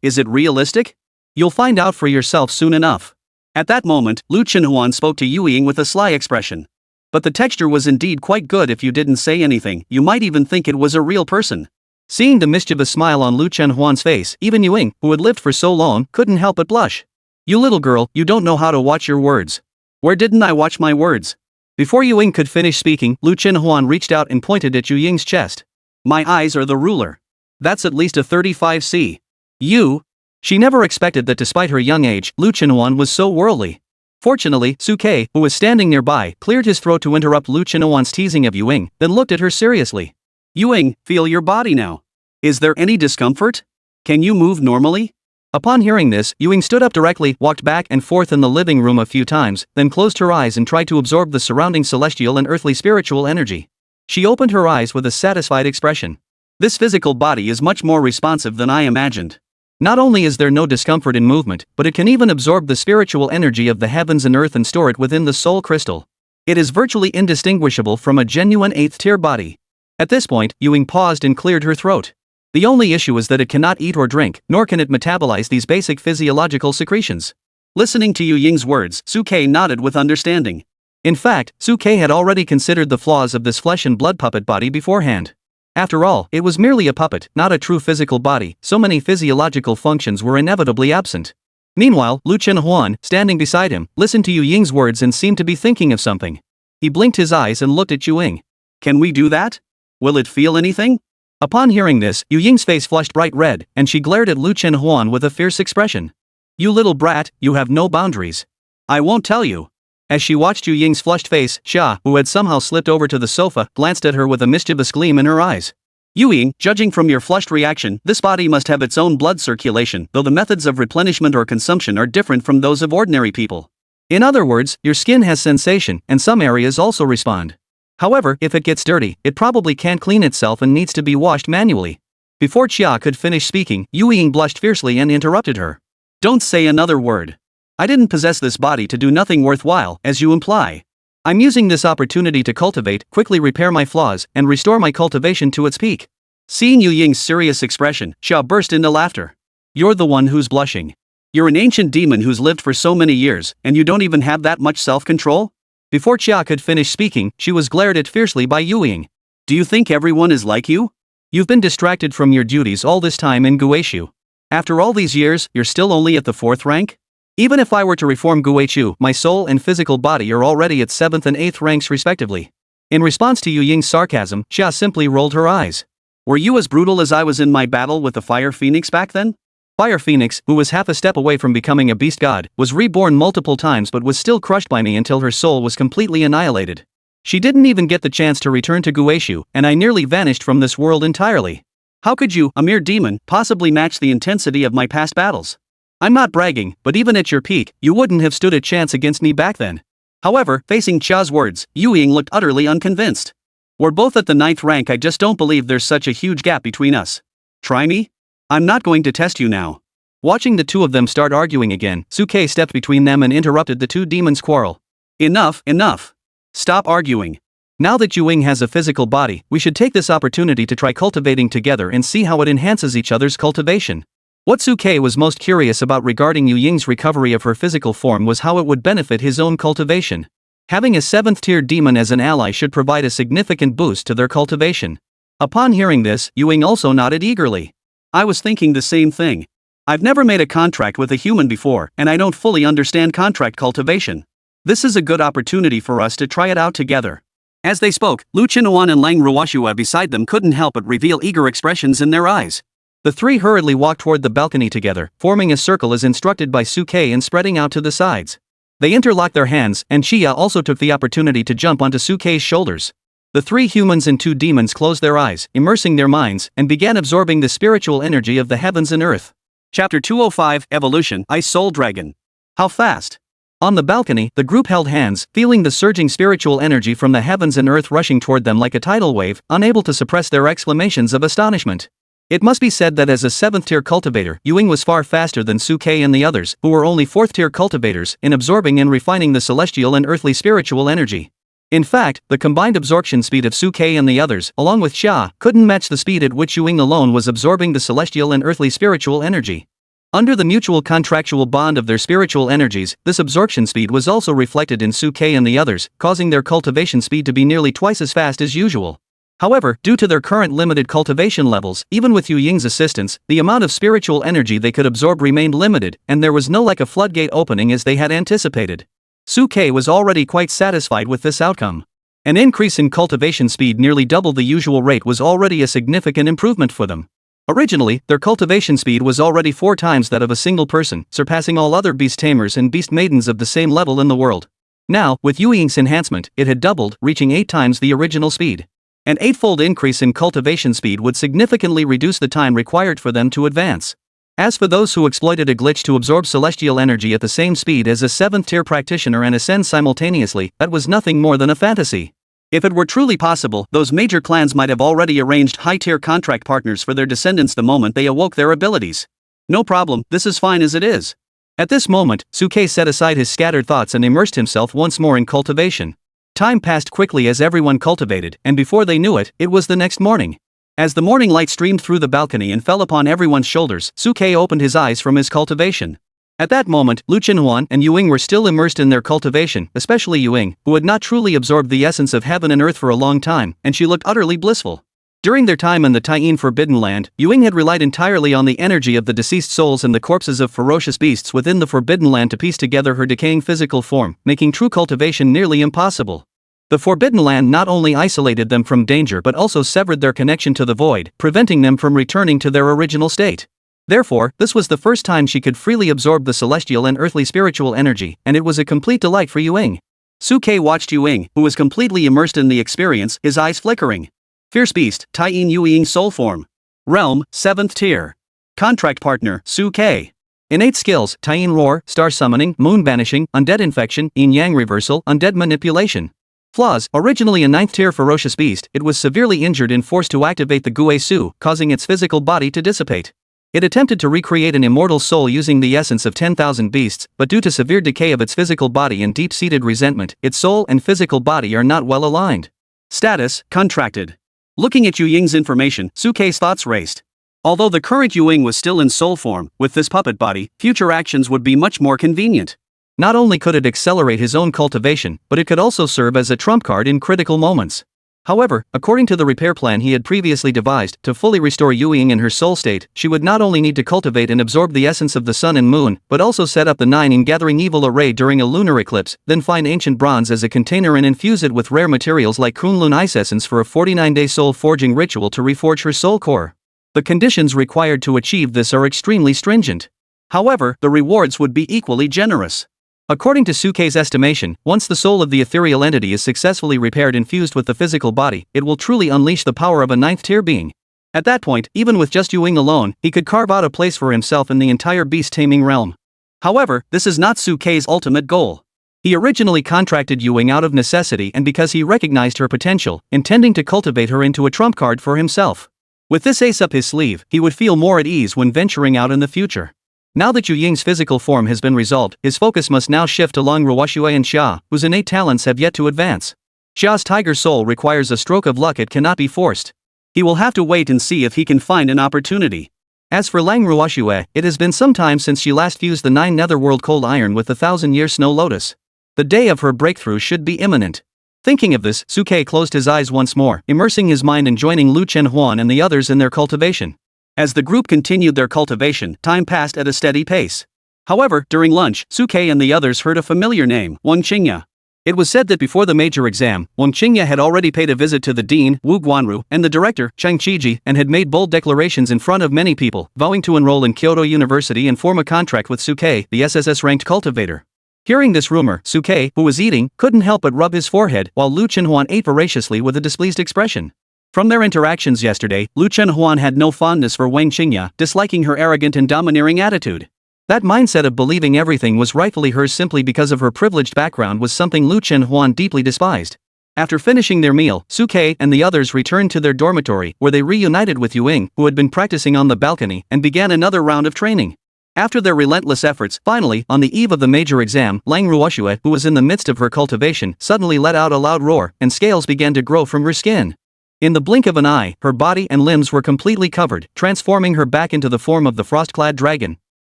is it realistic? You'll find out for yourself soon enough. At that moment, Lu Chenhuan spoke to Yu Ying with a sly expression. But the texture was indeed quite good. If you didn't say anything, you might even think it was a real person. Seeing the mischievous smile on Lu Chenhuan's face, even Yu Ying, who had lived for so long, couldn't help but blush. You little girl, you don't know how to watch your words. Where didn't I watch my words? Before Yu Ying could finish speaking, Lu Chenhuan reached out and pointed at Yu Ying's chest. My eyes are the ruler. That's at least a 35C. You? She never expected that despite her young age, Lu Chenhuan was so worldly. Fortunately, Suke, who was standing nearby, cleared his throat to interrupt Lu Chenhuan's teasing of Yu Ying, then looked at her seriously. Yu Ying, feel your body now. Is there any discomfort? Can you move normally? Upon hearing this, Yu Ying stood up directly, walked back and forth in the living room a few times, then closed her eyes and tried to absorb the surrounding celestial and earthly spiritual energy. She opened her eyes with a satisfied expression. This physical body is much more responsive than I imagined. Not only is there no discomfort in movement, but it can even absorb the spiritual energy of the heavens and earth and store it within the soul crystal. It is virtually indistinguishable from a genuine 8th tier body. At this point, Yu Ying paused and cleared her throat. The only issue is that it cannot eat or drink, nor can it metabolize these basic physiological secretions. Listening to Yu Ying's words, Suke nodded with understanding. In fact, Suke had already considered the flaws of this flesh and blood puppet body beforehand. After all, it was merely a puppet, not a true physical body, so many physiological functions were inevitably absent. Meanwhile, Lu Chenhuan, standing beside him, listened to Yu Ying's words and seemed to be thinking of something. He blinked his eyes and looked at Yu Ying. Can we do that? Will it feel anything? Upon hearing this, Yu Ying's face flushed bright red, and she glared at Lu Chenhuan with a fierce expression. You little brat, you have no boundaries. I won't tell you. As she watched Yu Ying's flushed face, Xia, who had somehow slipped over to the sofa, glanced at her with a mischievous gleam in her eyes. Yu Ying, judging from your flushed reaction, this body must have its own blood circulation, though the methods of replenishment or consumption are different from those of ordinary people. In other words, your skin has sensation, and some areas also respond. However, if it gets dirty, it probably can't clean itself and needs to be washed manually. Before Xia could finish speaking, Yu Ying blushed fiercely and interrupted her. Don't say another word. I didn't possess this body to do nothing worthwhile, as you imply. I'm using this opportunity to cultivate, quickly repair my flaws, and restore my cultivation to its peak. Seeing Yu Ying's serious expression, Xia burst into laughter. You're the one who's blushing. You're an ancient demon who's lived for so many years, and you don't even have that much self-control? Before Xia could finish speaking, she was glared at fiercely by Yu Ying. Do you think everyone is like you? You've been distracted from your duties all this time in Guishu. After all these years, you're still only at the 4th rank? Even if I were to reform Guishu, my soul and physical body are already at 7th and 8th ranks respectively. In response to Yu Ying's sarcasm, Xia simply rolled her eyes. Were you as brutal as I was in my battle with the Fire Phoenix back then? Fire Phoenix, who was half a step away from becoming a beast god, was reborn multiple times but was still crushed by me until her soul was completely annihilated. She didn't even get the chance to return to Guishu, and I nearly vanished from this world entirely. How could you, a mere demon, possibly match the intensity of my past battles? I'm not bragging, but even at your peak, you wouldn't have stood a chance against me back then. However, facing Xia's words, Yu Ying looked utterly unconvinced. We're both at the 9th rank. I just don't believe there's such a huge gap between us. Try me? I'm not going to test you now. Watching the two of them start arguing again, Suke stepped between them and interrupted the two demons' quarrel. Enough, enough. Stop arguing. Now that Yu Ying has a physical body, we should take this opportunity to try cultivating together and see how it enhances each other's cultivation. What Suke was most curious about regarding Yu Ying's recovery of her physical form was how it would benefit his own cultivation. Having a 7th-tier demon as an ally should provide a significant boost to their cultivation. Upon hearing this, Yu Ying also nodded eagerly. I was thinking the same thing. I've never made a contract with a human before, and I don't fully understand contract cultivation. This is a good opportunity for us to try it out together. As they spoke, Lu Chenhuan and Lang Ruoshua beside them couldn't help but reveal eager expressions in their eyes. The three hurriedly walked toward the balcony together, forming a circle as instructed by Suke and spreading out to the sides. They interlocked their hands, and Xia also took the opportunity to jump onto Suke's shoulders. The three humans and two demons closed their eyes, immersing their minds, and began absorbing the spiritual energy of the heavens and earth. Chapter 205, Evolution, Ice Soul Dragon. How fast? On the balcony, the group held hands, feeling the surging spiritual energy from the heavens and earth rushing toward them like a tidal wave, unable to suppress their exclamations of astonishment. It must be said that as a 7th-tier cultivator, Yu Ying was far faster than Suke and the others, who were only 4th-tier cultivators, in absorbing and refining the celestial and earthly spiritual energy. In fact, the combined absorption speed of Suke and the others, along with Xia, couldn't match the speed at which Yu Ying alone was absorbing the celestial and earthly spiritual energy. Under the mutual contractual bond of their spiritual energies, this absorption speed was also reflected in Suke and the others, causing their cultivation speed to be nearly twice as fast as usual. However, due to their current limited cultivation levels, even with Yu Ying's assistance, the amount of spiritual energy they could absorb remained limited, and there was no like a floodgate opening as they had anticipated. Suke was already quite satisfied with this outcome. An increase in cultivation speed nearly double the usual rate was already a significant improvement for them. Originally, their cultivation speed was already 4 times that of a single person, surpassing all other beast tamers and beast maidens of the same level in the world. Now, with Yu Ying's enhancement, it had doubled, reaching 8 times the original speed. An 8-fold increase in cultivation speed would significantly reduce the time required for them to advance. As for those who exploited a glitch to absorb celestial energy at the same speed as a 7th-tier practitioner and ascend simultaneously, that was nothing more than a fantasy. If it were truly possible, those major clans might have already arranged high-tier contract partners for their descendants the moment they awoke their abilities. No problem, this is fine as it is. At this moment, Suke set aside his scattered thoughts and immersed himself once more in cultivation. Time passed quickly as everyone cultivated, and before they knew it, it was the next morning. As the morning light streamed through the balcony and fell upon everyone's shoulders, Suke opened his eyes from his cultivation. At that moment, Lu Chenhuan and Yu Ying were still immersed in their cultivation, especially Yu Ying, who had not truly absorbed the essence of heaven and earth for a long time, and she looked utterly blissful. During their time in the Taiyin Forbidden Land, Yuing had relied entirely on the energy of the deceased souls and the corpses of ferocious beasts within the Forbidden Land to piece together her decaying physical form, making true cultivation nearly impossible. The Forbidden Land not only isolated them from danger but also severed their connection to the void, preventing them from returning to their original state. Therefore, this was the first time she could freely absorb the celestial and earthly spiritual energy, and it was a complete delight for Yuing. Suke watched Yuing, who was completely immersed in the experience, his eyes flickering. Fierce Beast, Taiyin Yuing Soul Form. Realm, 7th Tier. Contract Partner, Suke. Innate skills, Taiyin Roar, Star Summoning, Moon Banishing, Undead Infection, Yin-Yang Reversal, Undead Manipulation. Flaws, originally a 9th Tier ferocious beast, it was severely injured and forced to activate the Gui Su, causing its physical body to dissipate. It attempted to recreate an immortal soul using the essence of 10,000 beasts, but due to severe decay of its physical body and deep-seated resentment, its soul and physical body are not well aligned. Status, contracted. Looking at Yu Ying's information, Suke's thoughts raced. Although the current Yuing was still in soul form, with this puppet body, future actions would be much more convenient. Not only could it accelerate his own cultivation, but it could also serve as a trump card in critical moments. However, according to the repair plan he had previously devised, to fully restore Yuing in her soul state, she would not only need to cultivate and absorb the essence of the sun and moon, but also set up the 9 in Gathering Evil array during a lunar eclipse, then find ancient bronze as a container and infuse it with rare materials like Kunlun Ice Essence for a 49-day soul forging ritual to reforge her soul core. The conditions required to achieve this are extremely stringent. However, the rewards would be equally generous. According to Suke's estimation, once the soul of the ethereal entity is successfully repaired and fused with the physical body, it will truly unleash the power of a 9th tier being. At that point, even with just Yuing alone, he could carve out a place for himself in the entire beast-taming realm. However, this is not Suke's ultimate goal. He originally contracted Yuing out of necessity and because he recognized her potential, intending to cultivate her into a trump card for himself. With this ace up his sleeve, he would feel more at ease when venturing out in the future. Now that Yu Ying's physical form has been resolved, his focus must now shift along Ruoxue and Xia, whose innate talents have yet to advance. Xia's tiger soul requires a stroke of luck it cannot be forced. He will have to wait and see if he can find an opportunity. As for Lang Ruoxue, it has been some time since she last fused the 9 netherworld cold iron with the 1,000-year snow lotus. The day of her breakthrough should be imminent. Thinking of this, Suke closed his eyes once more, immersing his mind in joining Lu Chenhuan and the others in their cultivation. As the group continued their cultivation, time passed at a steady pace. However, during lunch, Suke and the others heard a familiar name, Wang Qingya. It was said that before the major exam, Wang Qingya had already paid a visit to the dean, Wu Guanru, and the director, Chang Qiji, and had made bold declarations in front of many people, vowing to enroll in Kyoto University and form a contract with Suke, the SSS-ranked cultivator. Hearing this rumor, Suke, who was eating, couldn't help but rub his forehead, while Lu Chenhuan ate voraciously with a displeased expression. From their interactions yesterday, Lu Chenhuan had no fondness for Wang Qingya, disliking her arrogant and domineering attitude. That mindset of believing everything was rightfully hers simply because of her privileged background was something Lu Chenhuan deeply despised. After finishing their meal, Suke and the others returned to their dormitory, where they reunited with Yuing, who had been practicing on the balcony, and began another round of training. After their relentless efforts, finally, on the eve of the major exam, Lang Ruoxue, who was in the midst of her cultivation, suddenly let out a loud roar, and scales began to grow from her skin. In the blink of an eye, her body and limbs were completely covered, transforming her back into the form of the frost-clad dragon.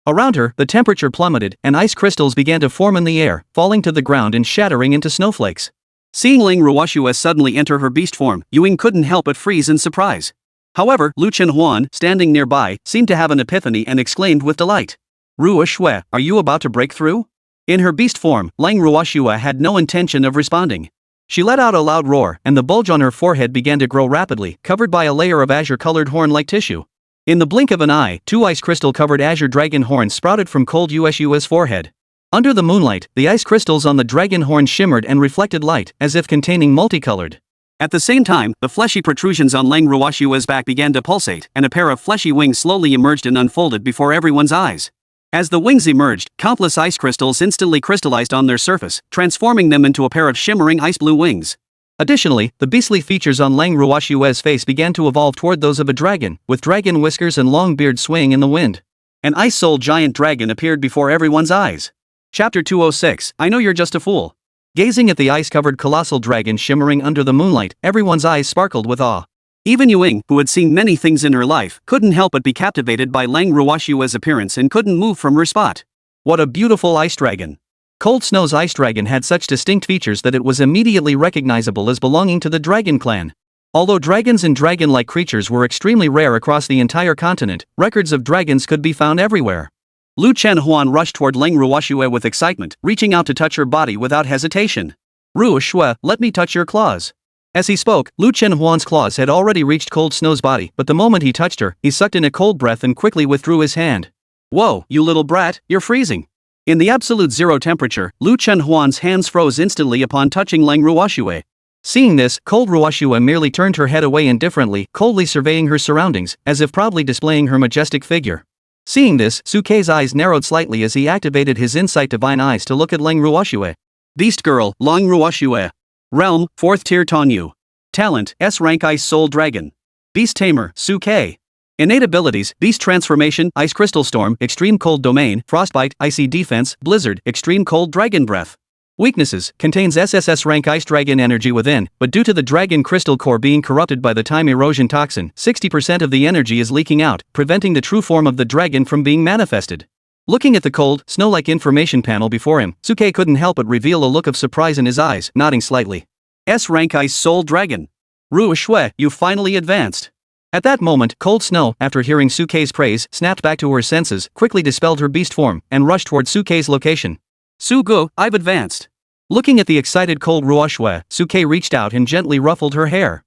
Around her, the temperature plummeted, and ice crystals began to form in the air, falling to the ground and shattering into snowflakes. Seeing Lang Ruoxue suddenly enter her beast form, Yuing couldn't help but freeze in surprise. However, Lu Chenhuan, standing nearby, seemed to have an epiphany and exclaimed with delight. "Ruoxue, are you about to break through?" In her beast form, Lang Ruoxue had no intention of responding. She let out a loud roar, and the bulge on her forehead began to grow rapidly, covered by a layer of azure-colored horn-like tissue. In the blink of an eye, 2 ice crystal-covered azure dragon horns sprouted from cold Usua's forehead. Under the moonlight, the ice crystals on the dragon horn shimmered and reflected light, as if containing multicolored. At the same time, the fleshy protrusions on Lang Ruoxue's back began to pulsate, and a pair of fleshy wings slowly emerged and unfolded before everyone's eyes. As the wings emerged, countless ice crystals instantly crystallized on their surface, transforming them into a pair of shimmering ice-blue wings. Additionally, the beastly features on Lang Ruoxue's face began to evolve toward those of a dragon, with dragon whiskers and long beard swaying in the wind. An ice-soul giant dragon appeared before everyone's eyes. Chapter 206, I Know You're Just a Fool. Gazing at the ice-covered colossal dragon shimmering under the moonlight, everyone's eyes sparkled with awe. Even Yuing, who had seen many things in her life, couldn't help but be captivated by Lang Ruoxue's appearance and couldn't move from her spot. What a beautiful ice dragon! Cold Snow's ice dragon had such distinct features that it was immediately recognizable as belonging to the dragon clan. Although dragons and dragon-like creatures were extremely rare across the entire continent, records of dragons could be found everywhere. Lu Chenhuan rushed toward Leng Ruoxue with excitement, reaching out to touch her body without hesitation. Ruoxue, let me touch your claws. As he spoke, Lu Chenhuan's claws had already reached Cold Snow's body, but the moment he touched her, he sucked in a cold breath and quickly withdrew his hand. Whoa, you little brat, you're freezing. In the absolute zero temperature, Lu Chenhuan's hands froze instantly upon touching Leng Ruoxue. Seeing this, Cold Ruoxue merely turned her head away indifferently, coldly surveying her surroundings, as if proudly displaying her majestic figure. Seeing this, Sukei's eyes narrowed slightly as he activated his insight divine eyes to look at Leng Ruoxue. Beast Girl, Leng Ruoxue. Realm, 4th tier Tonyu. Talent, S-Rank Ice Soul Dragon. Beast Tamer, Sukei. Innate abilities, Beast Transformation, Ice Crystal Storm, Extreme Cold Domain, Frostbite, Icy Defense, Blizzard, Extreme Cold Dragon Breath. Weaknesses, contains SSS-Rank Ice Dragon energy within, but due to the Dragon Crystal Core being corrupted by the Time Erosion Toxin, 60% of the energy is leaking out, preventing the true form of the dragon from being manifested. Looking at the cold, snow-like information panel before him, Sukei couldn't help but reveal a look of surprise in his eyes, nodding slightly. S-Rank Ice Soul Dragon. Ruoxue, you finally advanced. At that moment, Cold Snow, after hearing Sukei's praise, snapped back to her senses, quickly dispelled her beast form, and rushed toward Sukei's location. Sugu, I've advanced. Looking at the excited Cold Ruoxue, Sukei reached out and gently ruffled her hair.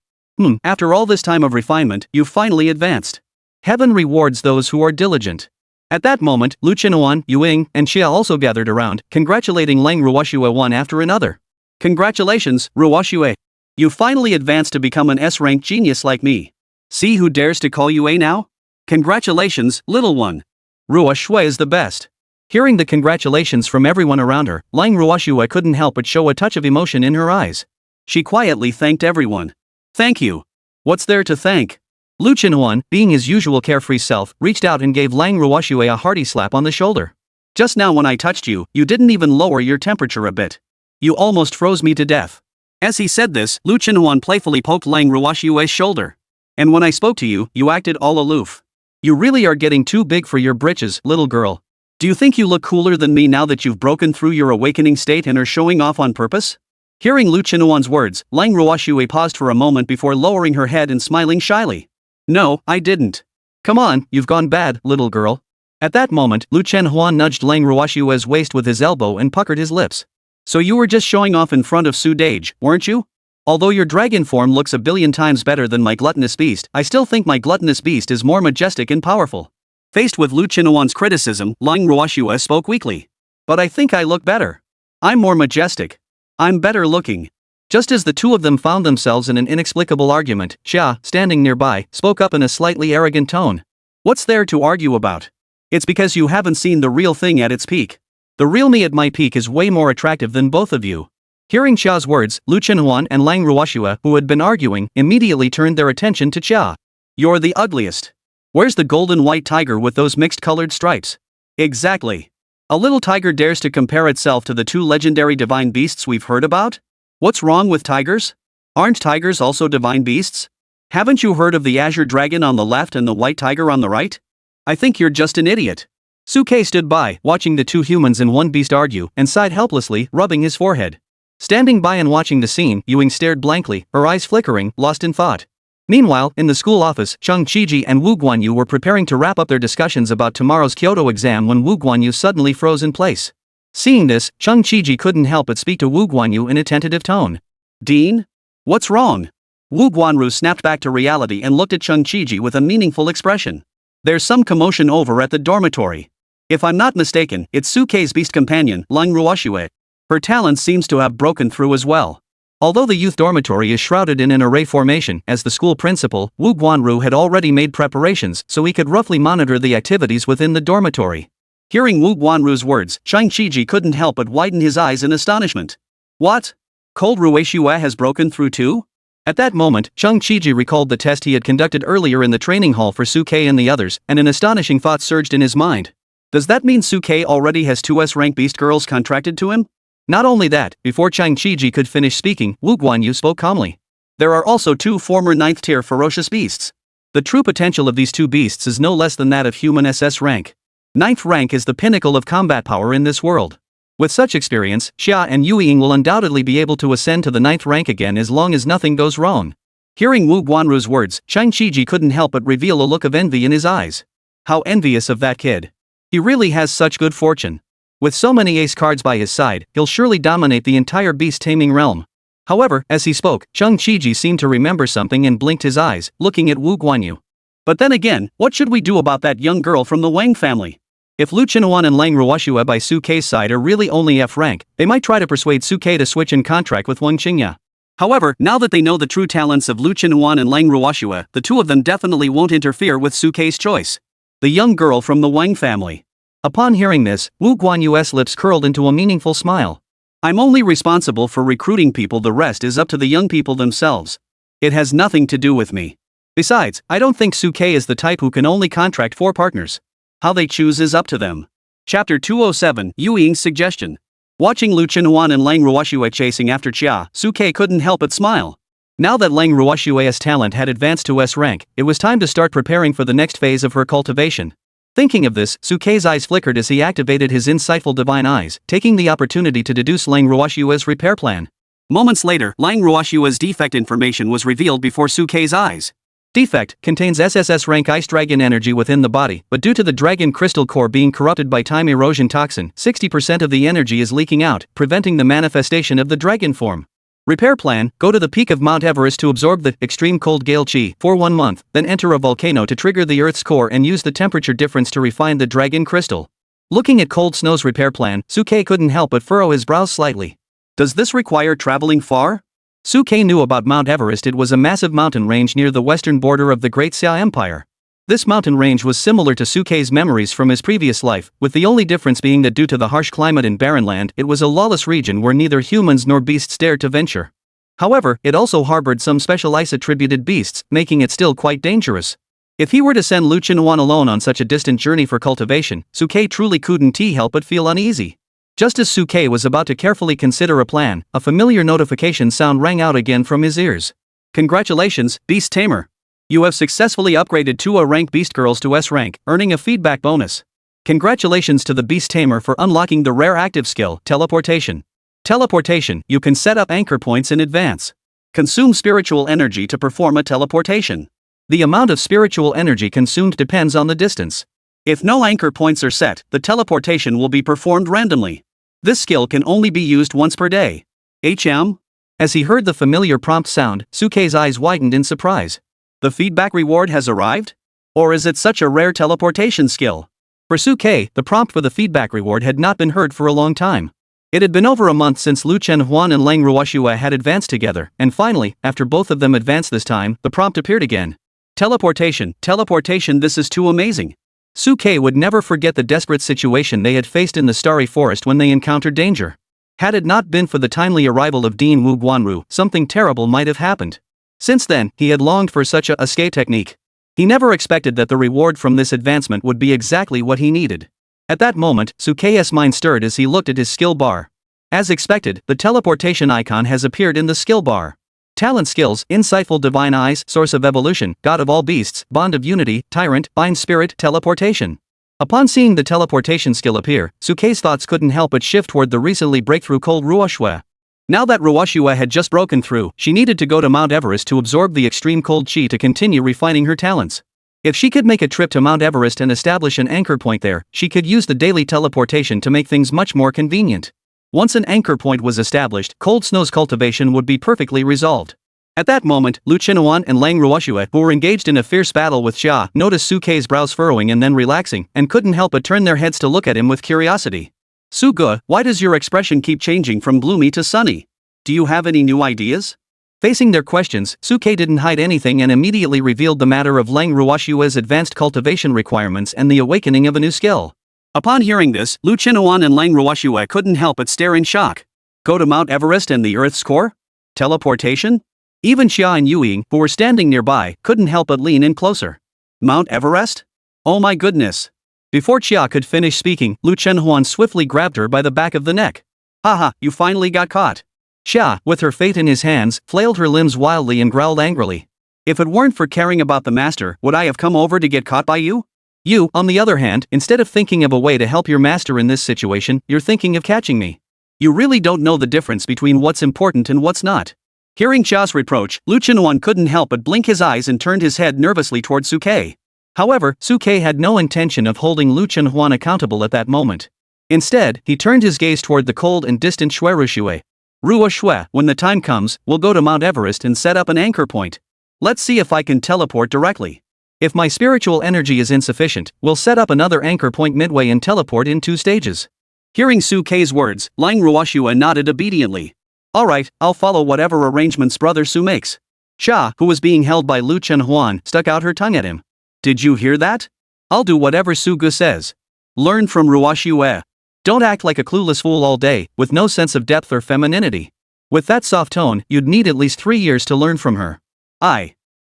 After all this time of refinement, you finally advanced. Heaven rewards those who are diligent. At that moment, Lu Chenhuan, Yuing, and Xia also gathered around, congratulating Leng Ruoxue one after another. Congratulations, Ruoxue. You finally advanced to become an S-rank genius like me. See who dares to call you A now? Congratulations, little one. Ruoxue is the best. Hearing the congratulations from everyone around her, Leng Ruoxue couldn't help but show a touch of emotion in her eyes. She quietly thanked everyone. Thank you. What's there to thank? Lu Chenhuan, being his usual carefree self, reached out and gave Leng Ruoxue a hearty slap on the shoulder. Just now when I touched you, you didn't even lower your temperature a bit. You almost froze me to death. As he said this, Lu Chenhuan playfully poked Leng Ruoxue's shoulder. And when I spoke to you, you acted all aloof. You really are getting too big for your britches, little girl. Do you think you look cooler than me now that you've broken through your awakening state and are showing off on purpose? Hearing Lu Chenhuan's words, Leng Ruoxue paused for a moment before lowering her head and smiling shyly. No, I didn't. Come on, you've gone bad, little girl. At that moment, Lu Chenhuan nudged Leng Ruoxue's waist with his elbow and puckered his lips. So you were just showing off in front of Su Dage, weren't you? Although your dragon form looks a billion times better than my gluttonous beast, I still think my gluttonous beast is more majestic and powerful. Faced with Lu Chenhuan's criticism, Leng Ruoxue spoke weakly. But I think I look better. I'm more majestic. I'm better looking. Just as the two of them found themselves in an inexplicable argument, Xia, standing nearby, spoke up in a slightly arrogant tone. What's there to argue about? It's because you haven't seen the real thing at its peak. The real me at my peak is way more attractive than both of you. Hearing Xia's words, Lu Chenhuan and Leng Ruoxue, who had been arguing, immediately turned their attention to Xia. You're the ugliest. Where's the golden white tiger with those mixed-colored stripes? Exactly. A little tiger dares to compare itself to the two legendary divine beasts we've heard about? What's wrong with tigers? Aren't tigers also divine beasts? Haven't you heard of the azure dragon on the left and the white tiger on the right? I think you're just an idiot. Sukei stood by, watching the two humans and one beast argue, and sighed helplessly, rubbing his forehead. Standing by and watching the scene, Yuing stared blankly, her eyes flickering, lost in thought. Meanwhile, in the school office, Cheng Qiji and Wu Guanyu were preparing to wrap up their discussions about tomorrow's Kyoto exam when Wu Guanyu suddenly froze in place. Seeing this, Cheng Qiji couldn't help but speak to Wu Guanyu in a tentative tone. Dean? What's wrong? Wu Guanyu snapped back to reality and looked at Cheng Qiji with a meaningful expression. There's some commotion over at the dormitory. If I'm not mistaken, it's Sukei's beast companion, Leng Ruoxue. Her talent seems to have broken through as well. Although the youth dormitory is shrouded in an array formation, as the school principal, Wu Guanyu had already made preparations so he could roughly monitor the activities within the dormitory. Hearing Wu Guanyu's words, Cheng Qiji couldn't help but widen his eyes in astonishment. What? Cold Ruoxue has broken through too? At that moment, Cheng Qiji recalled the test he had conducted earlier in the training hall for Sukei and the others, and an astonishing thought surged in his mind. Does that mean Sukei already has two S-rank beast girls contracted to him? Not only that, before Cheng Qiji could finish speaking, Wu Guanyu spoke calmly. There are also two former 9th tier ferocious beasts. The true potential of these two beasts is no less than that of human SS rank. 9th rank is the pinnacle of combat power in this world. With such experience, Xia and Yueying will undoubtedly be able to ascend to the 9th rank again as long as nothing goes wrong. Hearing Wu Guanru's words, Chang Chiji couldn't help but reveal a look of envy in his eyes. How envious of that kid. He really has such good fortune. With so many ace cards by his side, he'll surely dominate the entire beast-taming realm. However, as he spoke, Chang Chiji seemed to remember something and blinked his eyes, looking at Wu Guanyu. But then again, what should we do about that young girl from the Wang family? If Lu Qinuan and Lang Ruoxue by Su Kei's side are really only F rank, they might try to persuade Su Kei to switch in contract with Wang Qingya. However, now that they know the true talents of Lu Qinuan and Lang Ruoxue, the two of them definitely won't interfere with Su Kei's choice. The young girl from the Wang family. Upon hearing this, Wu Guanyu's lips curled into a meaningful smile. I'm only responsible for recruiting people, the rest is up to the young people themselves. It has nothing to do with me. Besides, I don't think Su Kei is the type who can only contract 4 partners. How they choose is up to them. Chapter 207, Yu Ying's Suggestion. Watching Lu Qinuan and Lang Ruoxue chasing after Xia, Su Kei couldn't help but smile. Now that Lang Ruoxue's talent had advanced to S rank, it was time to start preparing for the next phase of her cultivation. Thinking of this, Su Kei's eyes flickered as he activated his insightful divine eyes, taking the opportunity to deduce Lang Ruoxue's repair plan. Moments later, Lang Ruoxue's defect information was revealed before Su Kei's eyes. Defect contains SSS-Rank ice dragon energy within the body, but due to the dragon crystal core being corrupted by time erosion toxin, 60% of the energy is leaking out, preventing the manifestation of the dragon form. Repair plan: go to the peak of Mount Everest to absorb the extreme cold gale chi for 1 month, then enter a volcano to trigger the Earth's core and use the temperature difference to refine the dragon crystal. Looking at Cold Snow's repair plan, Su Kei couldn't help but furrow his brows slightly. Does this require traveling far? Su Kei knew about Mount Everest. It was a massive mountain range near the western border of the Great Xia Empire. This mountain range was similar to Su Kei's memories from his previous life, with the only difference being that due to the harsh climate in barren land, it was a lawless region where neither humans nor beasts dared to venture. However, it also harbored some special ice-attributed beasts, making it still quite dangerous. If he were to send Lu Qinuan alone on such a distant journey for cultivation, Su Kei truly couldn't help but feel uneasy. Just as Su Kei was about to carefully consider a plan, a familiar notification sound rang out again from his ears. Congratulations, Beast Tamer! You have successfully upgraded 2 A-rank beast girls to S rank, earning a feedback bonus. Congratulations to the Beast Tamer for unlocking the rare active skill, Teleportation. Teleportation: you can set up anchor points in advance. Consume spiritual energy to perform a teleportation. The amount of spiritual energy consumed depends on the distance. If no anchor points are set, the teleportation will be performed randomly. This skill can only be used once per day. HM? As he heard the familiar prompt sound, Su Kei's eyes widened in surprise. The feedback reward has arrived? Or is it such a rare teleportation skill? For Su Kei, the prompt for the feedback reward had not been heard for a long time. It had been over a month since Lu Qinuan and Lang Ruoxue had advanced together, and finally, after both of them advanced this time, the prompt appeared again. Teleportation, teleportation, this is too amazing. Su Kei would never forget the desperate situation they had faced in the Starry Forest when they encountered danger. Had it not been for the timely arrival of Dean Wu Guanru, something terrible might have happened. Since then, he had longed for such a escape technique. He never expected that the reward from this advancement would be exactly what he needed. At that moment, Su Kei's mind stirred as he looked at his skill bar. As expected, the teleportation icon has appeared in the skill bar. Talent skills: Insightful Divine Eyes, Source of Evolution, God of all Beasts, Bond of Unity, Tyrant, Bind Spirit, Teleportation. Upon seeing the teleportation skill appear, Su Kei's thoughts couldn't help but shift toward the recently breakthrough Cold Ruoxue. Now that Ruoxue had just broken through, she needed to go to Mount Everest to absorb the extreme cold chi to continue refining her talents. If she could make a trip to Mount Everest and establish an anchor point there, she could use the daily teleportation to make things much more convenient. Once an anchor point was established, Cold Snow's cultivation would be perfectly resolved. At that moment, Lu Qinuan and Lang Ruoxue, who were engaged in a fierce battle with Xia, noticed Su Kei's brows furrowing and then relaxing, and couldn't help but turn their heads to look at him with curiosity. Su Ge, why does your expression keep changing from gloomy to sunny? Do you have any new ideas? Facing their questions, Su Kei didn't hide anything and immediately revealed the matter of Lang Ruoxue's advanced cultivation requirements and the awakening of a new skill. Upon hearing this, Lu Qinuan and Lang Ruoxue couldn't help but stare in shock. Go to Mount Everest and the Earth's core? Teleportation? Even Xia and Yu Ying, who were standing nearby, couldn't help but lean in closer. Mount Everest? Oh my goodness. Before Xia could finish speaking, Lu Qinuan swiftly grabbed her by the back of the neck. Haha, you finally got caught. Xia, with her fate in his hands, flailed her limbs wildly and growled angrily. If it weren't for caring about the master, would I have come over to get caught by you? You, on the other hand, instead of thinking of a way to help your master in this situation, you're thinking of catching me. You really don't know the difference between what's important and what's not. Hearing Chia's reproach, Lu Chenhuan couldn't help but blink his eyes and turned his head nervously toward Suke. However, Suke had no intention of holding Lu Chenhuan accountable at that moment. Instead, he turned his gaze toward the cold and distant Shui. Ruo Shui, when the time comes, we'll go to Mount Everest and set up an anchor point. Let's see if I can teleport directly. If my spiritual energy is insufficient, we'll set up another anchor point midway and teleport in 2 stages. Hearing Suke's words, Lang Ruoshua nodded obediently. Alright, I'll follow whatever arrangements Brother Su makes. Chia, who was being held by Lu Chenhuan, stuck out her tongue at him. Did you hear that? I'll do whatever Su Gu says. Learn from Ruoshua. Don't act like a clueless fool all day, with no sense of depth or femininity. With that soft tone, you'd need at least 3 years to learn from her.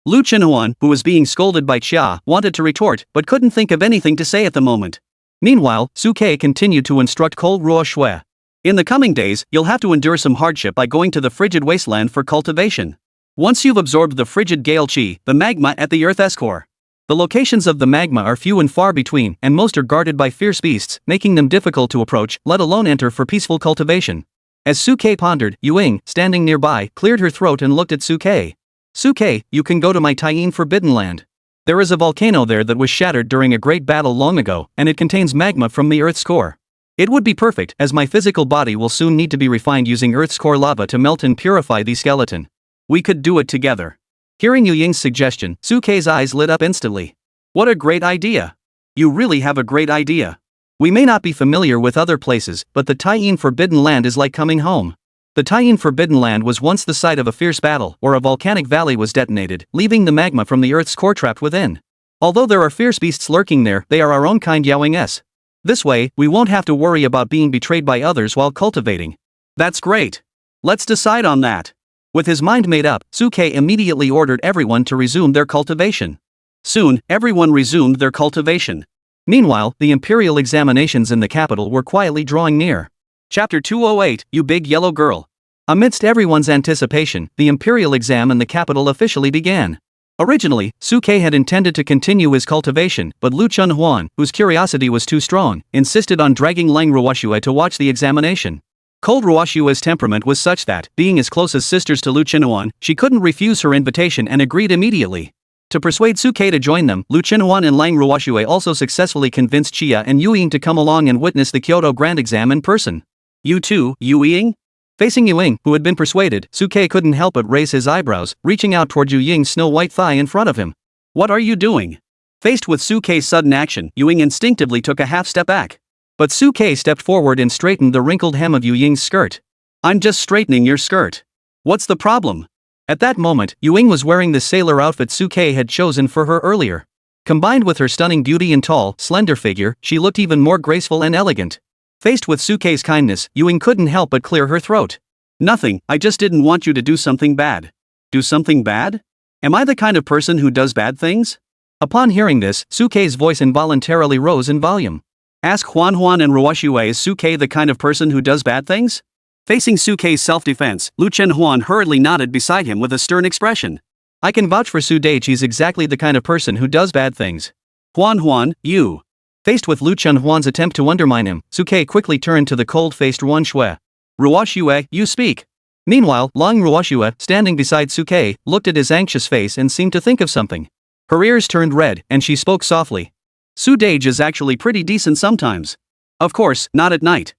Lu Chenhuan, who was being scolded by Chia, wanted to retort, but couldn't think of anything to say at the moment. Meanwhile, Suke continued to instruct Cole Ruo Shui. In the coming days, you'll have to endure some hardship by going to the frigid wasteland for cultivation. Once you've absorbed the frigid gale chi, the magma at the Earth's core. The locations of the magma are few and far between, and most are guarded by fierce beasts, making them difficult to approach, let alone enter for peaceful cultivation. As Suke pondered, Yuing, standing nearby, cleared her throat and looked at Suke. Suke, you can go to my Taiyin Forbidden Land. There is a volcano there that was shattered during a great battle long ago, and it contains magma from the Earth's core. It would be perfect, as my physical body will soon need to be refined using Earth's core lava to melt and purify the skeleton. We could do it together. Hearing Yu Ying's suggestion, Suke's eyes lit up instantly. What a great idea! You really have a great idea. We may not be familiar with other places, but the Taiyin Forbidden Land is like coming home. The Taiyin Forbidden Land was once the site of a fierce battle, or a volcanic valley was detonated, leaving the magma from the Earth's core trapped within. Although there are fierce beasts lurking there, they are our own kind Yaoings. This way, we won't have to worry about being betrayed by others while cultivating. That's great. Let's decide on that. With his mind made up, Suke immediately ordered everyone to resume their cultivation. Soon, everyone resumed their cultivation. Meanwhile, the imperial examinations in the capital were quietly drawing near. Chapter 208, You Big Yellow Girl. Amidst everyone's anticipation, the imperial exam in the capital officially began. Originally, Suke had intended to continue his cultivation, but Lu Chenhuan, whose curiosity was too strong, insisted on dragging Lang Ruoshua to watch the examination. Cold Ruoshua's temperament was such that, being as close as sisters to Lu Chenhuan, she couldn't refuse her invitation and agreed immediately. To persuade Suke to join them, Lu Chenhuan and Lang Ruoshua also successfully convinced Chia and Yu Ying to come along and witness the Kyoto Grand Exam in person. You too, Yu Ying? Facing Yu Ying, who had been persuaded, Suke couldn't help but raise his eyebrows, reaching out toward Yu Ying's snow-white thigh in front of him. What are you doing? Faced with Suke's sudden action, Yu Ying instinctively took a half step back. But Suke stepped forward and straightened the wrinkled hem of Yu Ying's skirt. I'm just straightening your skirt. What's the problem? At that moment, Yu Ying was wearing the sailor outfit Suke had chosen for her earlier. Combined with her stunning beauty and tall, slender figure, she looked even more graceful and elegant. Faced with Suke's kindness, Yu Ying couldn't help but clear her throat. Nothing, I just didn't want you to do something bad. Do something bad? Am I the kind of person who does bad things? Upon hearing this, Suke's voice involuntarily rose in volume. Ask Huan and Ruoshua, is Suke the kind of person who does bad things? Facing Suke's self-defense, Lu Chenhuan hurriedly nodded beside him with a stern expression. I can vouch for Su Dage, he's exactly the kind of person who does bad things. Huan, you. Faced with Lu Chenhuan's attempt to undermine him, Suke quickly turned to the cold-faced Ruan Shui. Ruoshua, you speak. Meanwhile, Lang Ruoshua, standing beside Suke, looked at his anxious face and seemed to think of something. Her ears turned red, and she spoke softly. Su Dage is actually pretty decent sometimes. Of course, not at night.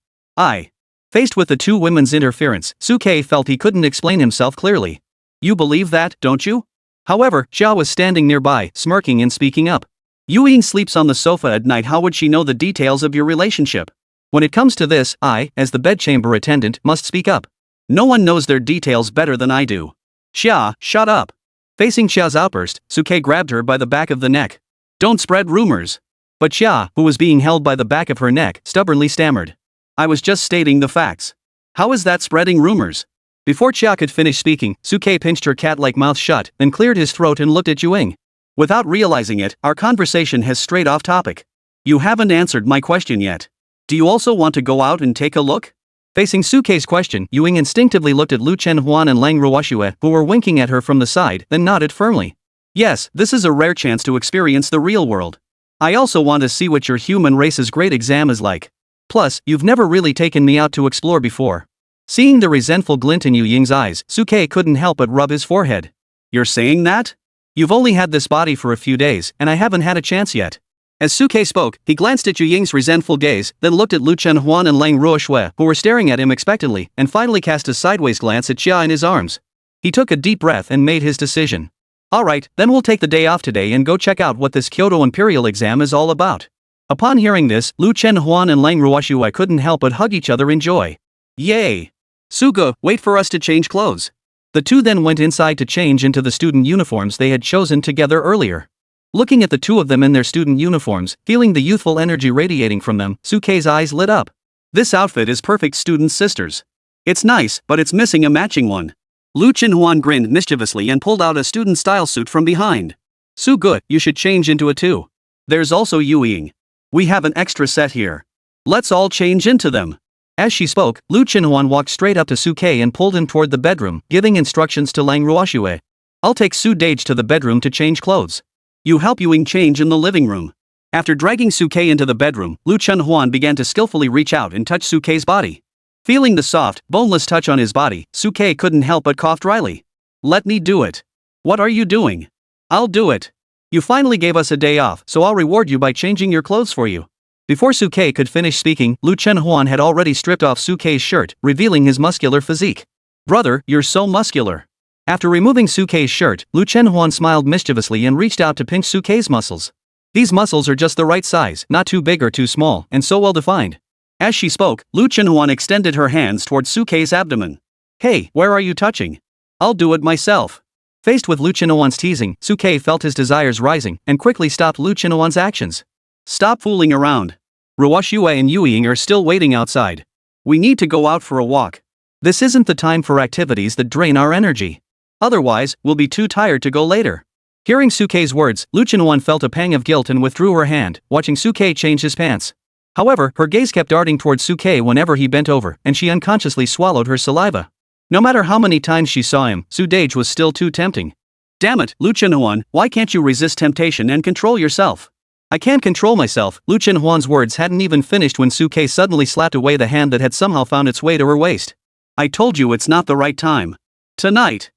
Faced with the two women's interference, Suke felt he couldn't explain himself clearly. You believe that, don't you? However, Xia was standing nearby, smirking and speaking up. Yu Ying sleeps on the sofa at night, how would she know the details of your relationship? When it comes to this, I, as the bedchamber attendant, must speak up. No one knows their details better than I do. Xia, shut up. Facing Xia's outburst, Suke grabbed her by the back of the neck. Don't spread rumors. But Xia, who was being held by the back of her neck, stubbornly stammered. I was just stating the facts. How is that spreading rumors? Before Xia could finish speaking, Suke pinched her cat-like mouth shut, then cleared his throat and looked at Yu Ying. Without realizing it, our conversation has strayed off topic. You haven't answered my question yet. Do you also want to go out and take a look? Facing Suke's question, Yu Ying instinctively looked at Lu Chenhuan and Lang Ruoshua, who were winking at her from the side, then nodded firmly. Yes, this is a rare chance to experience the real world. I also want to see what your human race's great exam is like. Plus, you've never really taken me out to explore before. Seeing the resentful glint in Yu Ying's eyes, Suke couldn't help but rub his forehead. You're saying that? You've only had this body for a few days, and I haven't had a chance yet. As Suke spoke, he glanced at Yu Ying's resentful gaze, then looked at Lu Chenhuan and Lang Ruoshui, who were staring at him expectantly, and finally cast a sideways glance at Xia in his arms. He took a deep breath and made his decision. Alright, then we'll take the day off today and go check out what this Kyoto Imperial exam is all about. Upon hearing this, Lu Chenhuan and Lang Ruoshui couldn't help but hug each other in joy. Yay! Suge, wait for us to change clothes. The two then went inside to change into the student uniforms they had chosen together earlier. Looking at the two of them in their student uniforms, feeling the youthful energy radiating from them, Suke's eyes lit up. This outfit is perfect student sisters. It's nice, but it's missing a matching one. Lu Chenhuan grinned mischievously and pulled out a student-style suit from behind. Suge, you should change into it too. There's also Yu Ying. We have an extra set here. Let's all change into them. As she spoke, Lu Chenhuan walked straight up to Suke and pulled him toward the bedroom, giving instructions to Lang Ruoshui. I'll take Su Dage to the bedroom to change clothes. You help Yu Ying change in the living room. After dragging Suke into the bedroom, Lu Chenhuan began to skillfully reach out and touch Suke's body. Feeling the soft, boneless touch on his body, Suke couldn't help but cough dryly. Let me do it. What are you doing? I'll do it. You finally gave us a day off, so I'll reward you by changing your clothes for you. Before Suke could finish speaking, Lu Chenhuan had already stripped off Suke's shirt, revealing his muscular physique. Brother, you're so muscular. After removing Suke's shirt, Lu Chenhuan smiled mischievously and reached out to pinch Suke's muscles. These muscles are just the right size, not too big or too small, and so well defined. As she spoke, Lu Chenhuan extended her hands towards Suke's abdomen. Hey, where are you touching? I'll do it myself. Faced with Lu Chenhuan's teasing, Suke felt his desires rising, and quickly stopped Lu Chenhuan's actions. Stop fooling around. Ruoshui and Yu Ying are still waiting outside. We need to go out for a walk. This isn't the time for activities that drain our energy. Otherwise, we'll be too tired to go later. Hearing Suke's words, Lu Chenhuan felt a pang of guilt and withdrew her hand, watching Suke change his pants. However, her gaze kept darting towards Suke whenever he bent over, and she unconsciously swallowed her saliva. No matter how many times she saw him, Su Dage was still too tempting. Damn it, Lu Chenhuan, why can't you resist temptation and control yourself? I can't control myself. Lu Chenhuan's words hadn't even finished when Suke suddenly slapped away the hand that had somehow found its way to her waist. I told you it's not the right time. Tonight,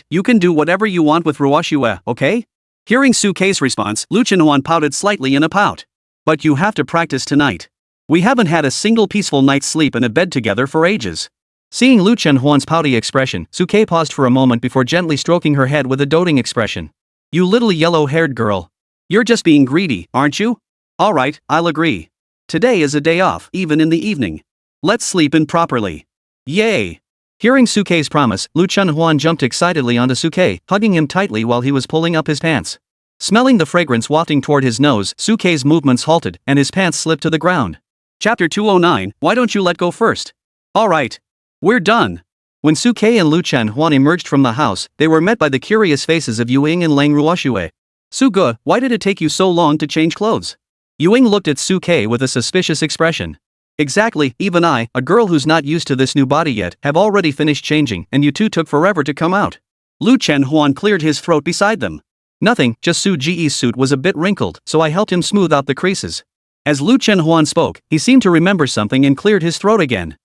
you can do whatever you want with Ruoshui, okay? Hearing Suke's response, Lu Chenhuan pouted slightly in a pout. But you have to practice tonight. We haven't had a single peaceful night's sleep in a bed together for ages. Seeing Lu Chenhuan's pouty expression, Suke paused for a moment before gently stroking her head with a doting expression. You little yellow-haired girl. You're just being greedy, aren't you? Alright, I'll agree. Today is a day off, even in the evening. Let's sleep in properly. Yay! Hearing Suke's promise, Lu Chenhuan jumped excitedly onto Suke, hugging him tightly while he was pulling up his pants. Smelling the fragrance wafting toward his nose, Suke's movements halted, and his pants slipped to the ground. Chapter 209, Why don't you let go first? Alright. We're done. When Suke and Lu Chenhuan emerged from the house, they were met by the curious faces of Yu Ying and Lang Ruoshui. Suge, why did it take you so long to change clothes? Yu Ying looked at Suke with a suspicious expression. Exactly, even I, a girl who's not used to this new body yet, have already finished changing, and you two took forever to come out. Lu Chenhuan cleared his throat beside them. Nothing, just Su Ji's suit was a bit wrinkled, so I helped him smooth out the creases. As Lu Chenhuan spoke, he seemed to remember something and cleared his throat again.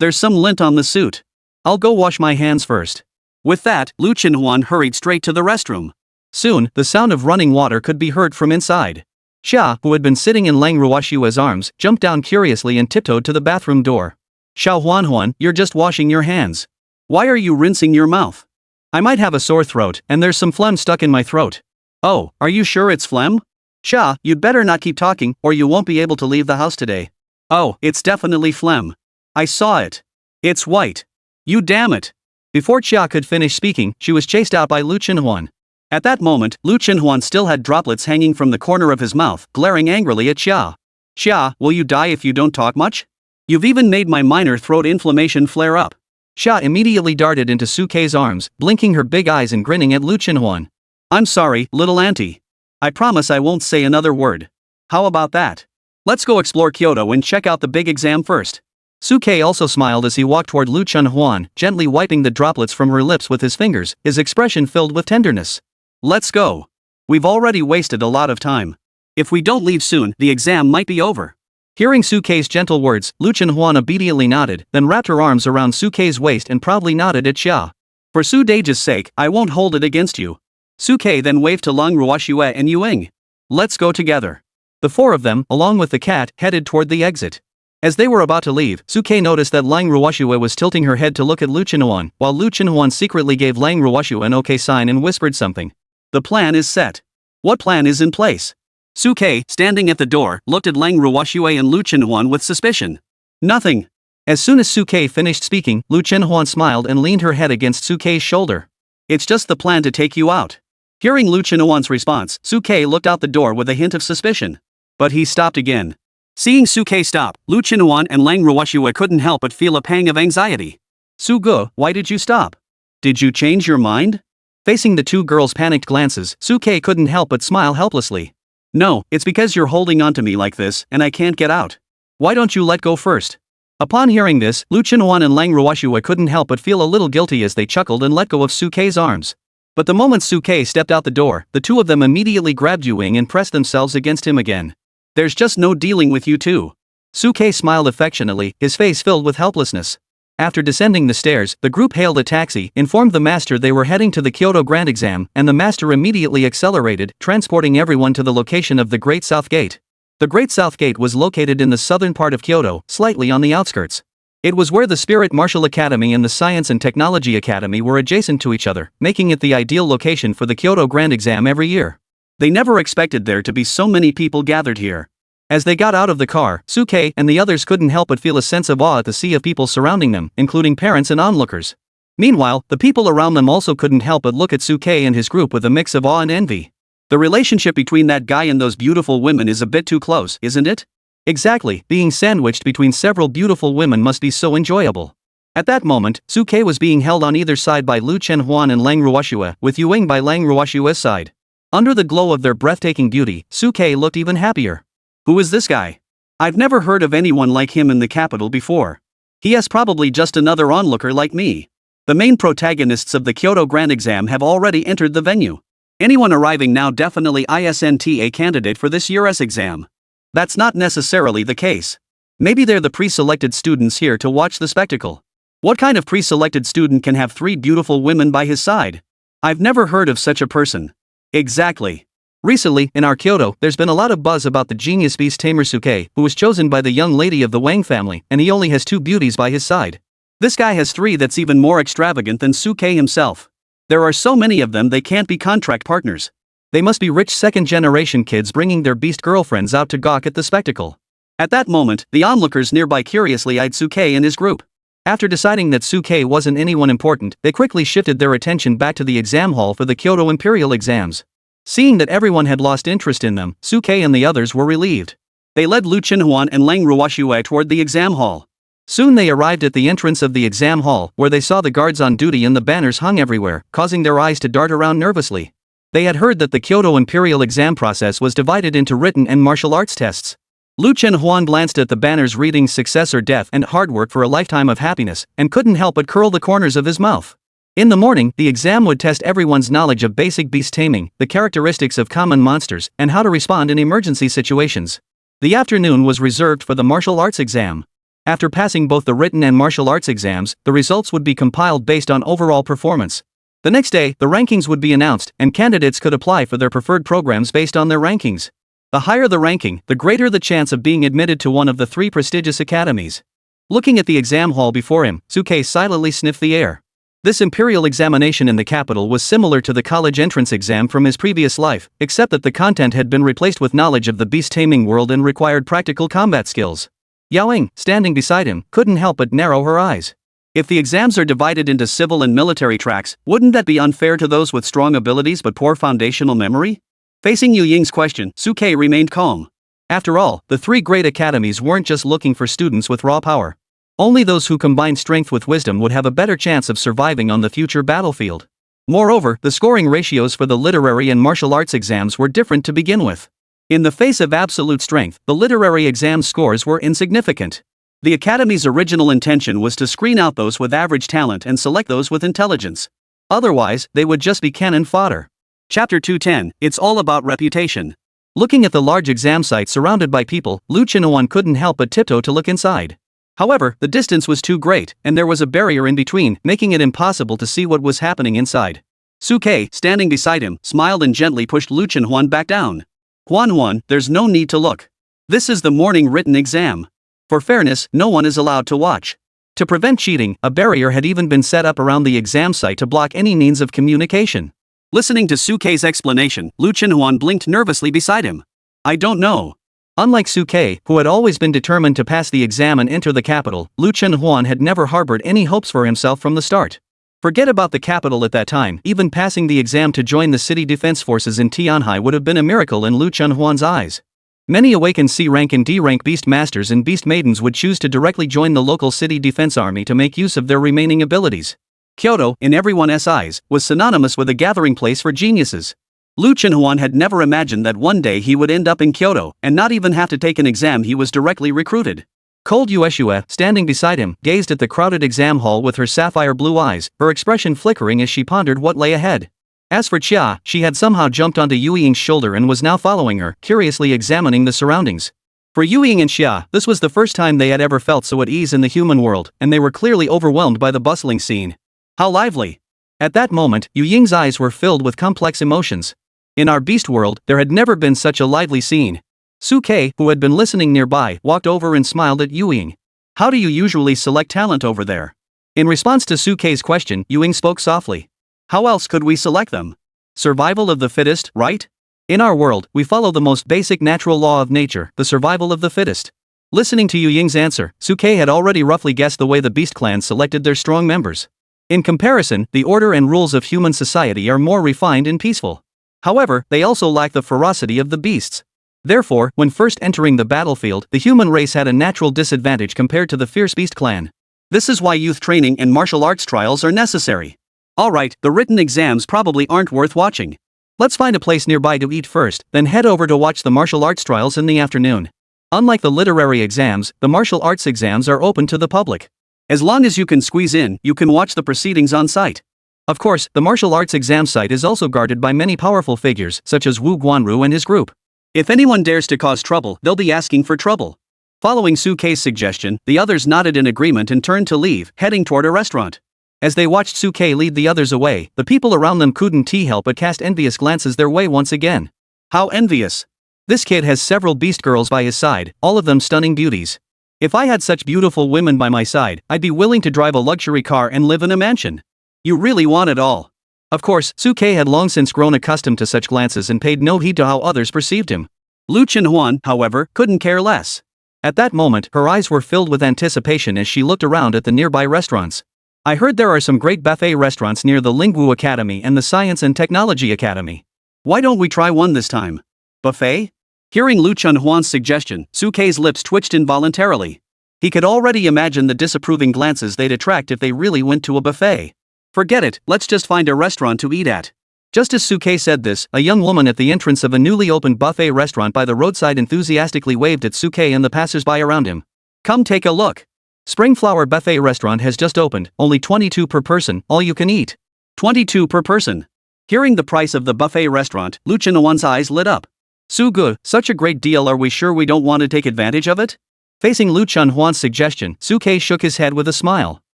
There's some lint on the suit. I'll go wash my hands first. With that, Lu Chenhuan hurried straight to the restroom. Soon, the sound of running water could be heard from inside. Xia, who had been sitting in Lang Ruoshui's arms, jumped down curiously and tiptoed to the bathroom door. Xiao Huanhuan, you're just washing your hands. Why are you rinsing your mouth? I might have a sore throat, and there's some phlegm stuck in my throat. Oh, are you sure it's phlegm? Xia, you'd better not keep talking, or you won't be able to leave the house today. Oh, it's definitely phlegm. I saw it. It's white. You damn it. Before Xia could finish speaking, she was chased out by Lu Chenhuan. At that moment, Lu Chenhuan still had droplets hanging from the corner of his mouth, glaring angrily at Xia. Xia, will you die if you don't talk much? You've even made my minor throat inflammation flare up. Xia immediately darted into Suke's arms, blinking her big eyes and grinning at Lu Chenhuan. I'm sorry, little auntie. I promise I won't say another word. How about that? Let's go explore Kyoto and check out the big exam first. Suke also smiled as he walked toward Lu Chenhuan, gently wiping the droplets from her lips with his fingers, his expression filled with tenderness. Let's go. We've already wasted a lot of time. If we don't leave soon, the exam might be over. Hearing Sukei's gentle words, Lu Chenhuan obediently nodded, then wrapped her arms around Sukei's waist and proudly nodded at Xia. For Su Deji's sake, I won't hold it against you. Sukei then waved to Lang Ruoxue and Yuing. Let's go together. The four of them, along with the cat, headed toward the exit. As they were about to leave, Sukei noticed that Lang Ruoxue was tilting her head to look at Lu Chenhuan, while Lu Chenhuan secretly gave Lang Ruoxue an okay sign and whispered something. The plan is set. What plan is in place? Sukei, standing at the door, looked at Lang Ruoxue and Lu Chenhuan with suspicion. Nothing. As soon as Sukei finished speaking, Lu Chenhuan smiled and leaned her head against Sukei's shoulder. It's just the plan to take you out. Hearing Lu Chenhuan's response, Sukei looked out the door with a hint of suspicion. But he stopped again. Seeing Sukei stop, Lu Chenhuan and Lang Ruoxue couldn't help but feel a pang of anxiety. Suge, why did you stop? Did you change your mind? Facing the two girls' panicked glances, Sukei couldn't help but smile helplessly. No, it's because you're holding onto me like this, and I can't get out. Why don't you let go first? Upon hearing this, Lu Chenhuan and Lang Ruoxue couldn't help but feel a little guilty as they chuckled and let go of Sukei's arms. But the moment Sukei stepped out the door, the two of them immediately grabbed Yuing and pressed themselves against him again. There's just no dealing with you two. Sukei smiled affectionately, his face filled with helplessness. After descending the stairs, the group hailed a taxi, informed the master they were heading to the Kyoto Grand Exam, and the master immediately accelerated, transporting everyone to the location of the Great South Gate. The Great South Gate was located in the southern part of Kyoto, slightly on the outskirts. It was where the Spirit Martial Academy and the Science and Technology Academy were adjacent to each other, making it the ideal location for the Kyoto Grand Exam every year. They never expected there to be so many people gathered here. As they got out of the car, Sukei and the others couldn't help but feel a sense of awe at the sea of people surrounding them, including parents and onlookers. Meanwhile, the people around them also couldn't help but look at Sukei and his group with a mix of awe and envy. The relationship between that guy and those beautiful women is a bit too close, isn't it? Exactly, being sandwiched between several beautiful women must be so enjoyable. At that moment, Sukei was being held on either side by Lu Chenhuan and Lang Ruoxue, with Yuing by Lang Ruoxue's side. Under the glow of their breathtaking beauty, Sukei looked even happier. Who is this guy? I've never heard of anyone like him in the capital before. He is probably just another onlooker like me. The main protagonists of the Kyoto Grand Exam have already entered the venue. Anyone arriving now definitely isn't a candidate for this year's exam. That's not necessarily the case. Maybe they're the pre-selected students here to watch the spectacle. What kind of pre-selected student can have 3 beautiful women by his side? I've never heard of such a person. Exactly. Recently, in our Kyoto, there's been a lot of buzz about the genius beast tamer Sukei, who was chosen by the young lady of the Wang family, and he only has 2 beauties by his side. This guy has 3 that's even more extravagant than Sukei himself. There are so many of them they can't be contract partners. They must be rich second-generation kids bringing their beast girlfriends out to gawk at the spectacle. At that moment, the onlookers nearby curiously eyed Sukei and his group. After deciding that Sukei wasn't anyone important, they quickly shifted their attention back to the exam hall for the Kyoto Imperial exams. Seeing that everyone had lost interest in them, Sukei and the others were relieved. They led Lu Chenhuan and Lang Ruoxue toward the exam hall. Soon they arrived at the entrance of the exam hall, where they saw the guards on duty and the banners hung everywhere, causing their eyes to dart around nervously. They had heard that the Kyoto Imperial exam process was divided into written and martial arts tests. Lu Chenhuan glanced at the banners reading success or death and hard work for a lifetime of happiness, and couldn't help but curl the corners of his mouth. In the morning, the exam would test everyone's knowledge of basic beast taming, the characteristics of common monsters, and how to respond in emergency situations. The afternoon was reserved for the martial arts exam. After passing both the written and martial arts exams, the results would be compiled based on overall performance. The next day, the rankings would be announced, and candidates could apply for their preferred programs based on their rankings. The higher the ranking, the greater the chance of being admitted to one of the 3 prestigious academies. Looking at the exam hall before him, Sukei silently sniffed the air. This imperial examination in the capital was similar to the college entrance exam from his previous life, except that the content had been replaced with knowledge of the beast-taming world and required practical combat skills. Yaoying, standing beside him, couldn't help but narrow her eyes. If the exams are divided into civil and military tracks, wouldn't that be unfair to those with strong abilities but poor foundational memory? Facing Yu Ying's question, Sukei remained calm. After all, the 3 great academies weren't just looking for students with raw power. Only those who combined strength with wisdom would have a better chance of surviving on the future battlefield. Moreover, the scoring ratios for the literary and martial arts exams were different to begin with. In the face of absolute strength, the literary exam scores were insignificant. The Academy's original intention was to screen out those with average talent and select those with intelligence. Otherwise, they would just be cannon fodder. Chapter 210, It's All About Reputation. Looking at the large exam site surrounded by people, Lu Chenhuan couldn't help but tiptoe to look inside. However, the distance was too great, and there was a barrier in between, making it impossible to see what was happening inside. Suke, standing beside him, smiled and gently pushed Lu Chenhuan back down. Huan, there's no need to look. This is the morning written exam. For fairness, no one is allowed to watch. To prevent cheating, a barrier had even been set up around the exam site to block any means of communication. Listening to Suke's explanation, Lu Chenhuan blinked nervously beside him. I don't know. Unlike Suke, who had always been determined to pass the exam and enter the capital, Lu Chenhuan had never harbored any hopes for himself from the start. Forget about the capital at that time, even passing the exam to join the city defense forces in Tianhai would have been a miracle in Lu Chenhuan's eyes. Many awakened C-rank and D-rank beast masters and beast maidens would choose to directly join the local city defense army to make use of their remaining abilities. Kyoto, in everyone's eyes, was synonymous with a gathering place for geniuses. Lu Chenhuan had never imagined that one day he would end up in Kyoto and not even have to take an exam. He was directly recruited. Cold Yueshue, standing beside him, gazed at the crowded exam hall with her sapphire blue eyes, her expression flickering as she pondered what lay ahead. As for Chia, she had somehow jumped onto Yu Ying's shoulder and was now following her, curiously examining the surroundings. For Yu Ying and Xia, this was the first time they had ever felt so at ease in the human world, and they were clearly overwhelmed by the bustling scene. How lively! At that moment, Yu Ying's eyes were filled with complex emotions. In our beast world, there had never been such a lively scene. Suke, who had been listening nearby, walked over and smiled at Yu Ying. How do you usually select talent over there? In response to Suke's question, Yu Ying spoke softly. How else could we select them? Survival of the fittest, right? In our world, we follow the most basic natural law of nature, the survival of the fittest. Listening to Yu Ying's answer, Suke had already roughly guessed the way the beast clans selected their strong members. In comparison, the order and rules of human society are more refined and peaceful. However, they also lack the ferocity of the beasts. Therefore, when first entering the battlefield, the human race had a natural disadvantage compared to the fierce beast clan. This is why youth training and martial arts trials are necessary. Alright, the written exams probably aren't worth watching. Let's find a place nearby to eat first, then head over to watch the martial arts trials in the afternoon. Unlike the literary exams, the martial arts exams are open to the public. As long as you can squeeze in, you can watch the proceedings on site. Of course, the martial arts exam site is also guarded by many powerful figures, such as Wu Guanru and his group. If anyone dares to cause trouble, they'll be asking for trouble. Following Suke's suggestion, the others nodded in agreement and turned to leave, heading toward a restaurant. As they watched Suke lead the others away, the people around them couldn't help but cast envious glances their way once again. How envious! This kid has several beast girls by his side, all of them stunning beauties. If I had such beautiful women by my side, I'd be willing to drive a luxury car and live in a mansion. You really want it all. Of course, Suke had long since grown accustomed to such glances and paid no heed to how others perceived him. Lu Chenhuan, however, couldn't care less. At that moment, her eyes were filled with anticipation as she looked around at the nearby restaurants. I heard there are some great buffet restaurants near the Lingwu Academy and the Science and Technology Academy. Why don't we try one this time? Buffet? Hearing Lu Chenhuan's suggestion, Suke's lips twitched involuntarily. He could already imagine the disapproving glances they'd attract if they really went to a buffet. Forget it, let's just find a restaurant to eat at. Just as Suke said this, a young woman at the entrance of a newly opened buffet restaurant by the roadside enthusiastically waved at Suke and the passers-by around him. Come take a look. Springflower Buffet Restaurant has just opened, only 22 per person, all you can eat. 22 per person. Hearing the price of the buffet restaurant, Lu Chenhuan's eyes lit up. Suge, such a great deal, are we sure we don't want to take advantage of it? Facing Lu Chenhuan's suggestion, Suke shook his head with a smile.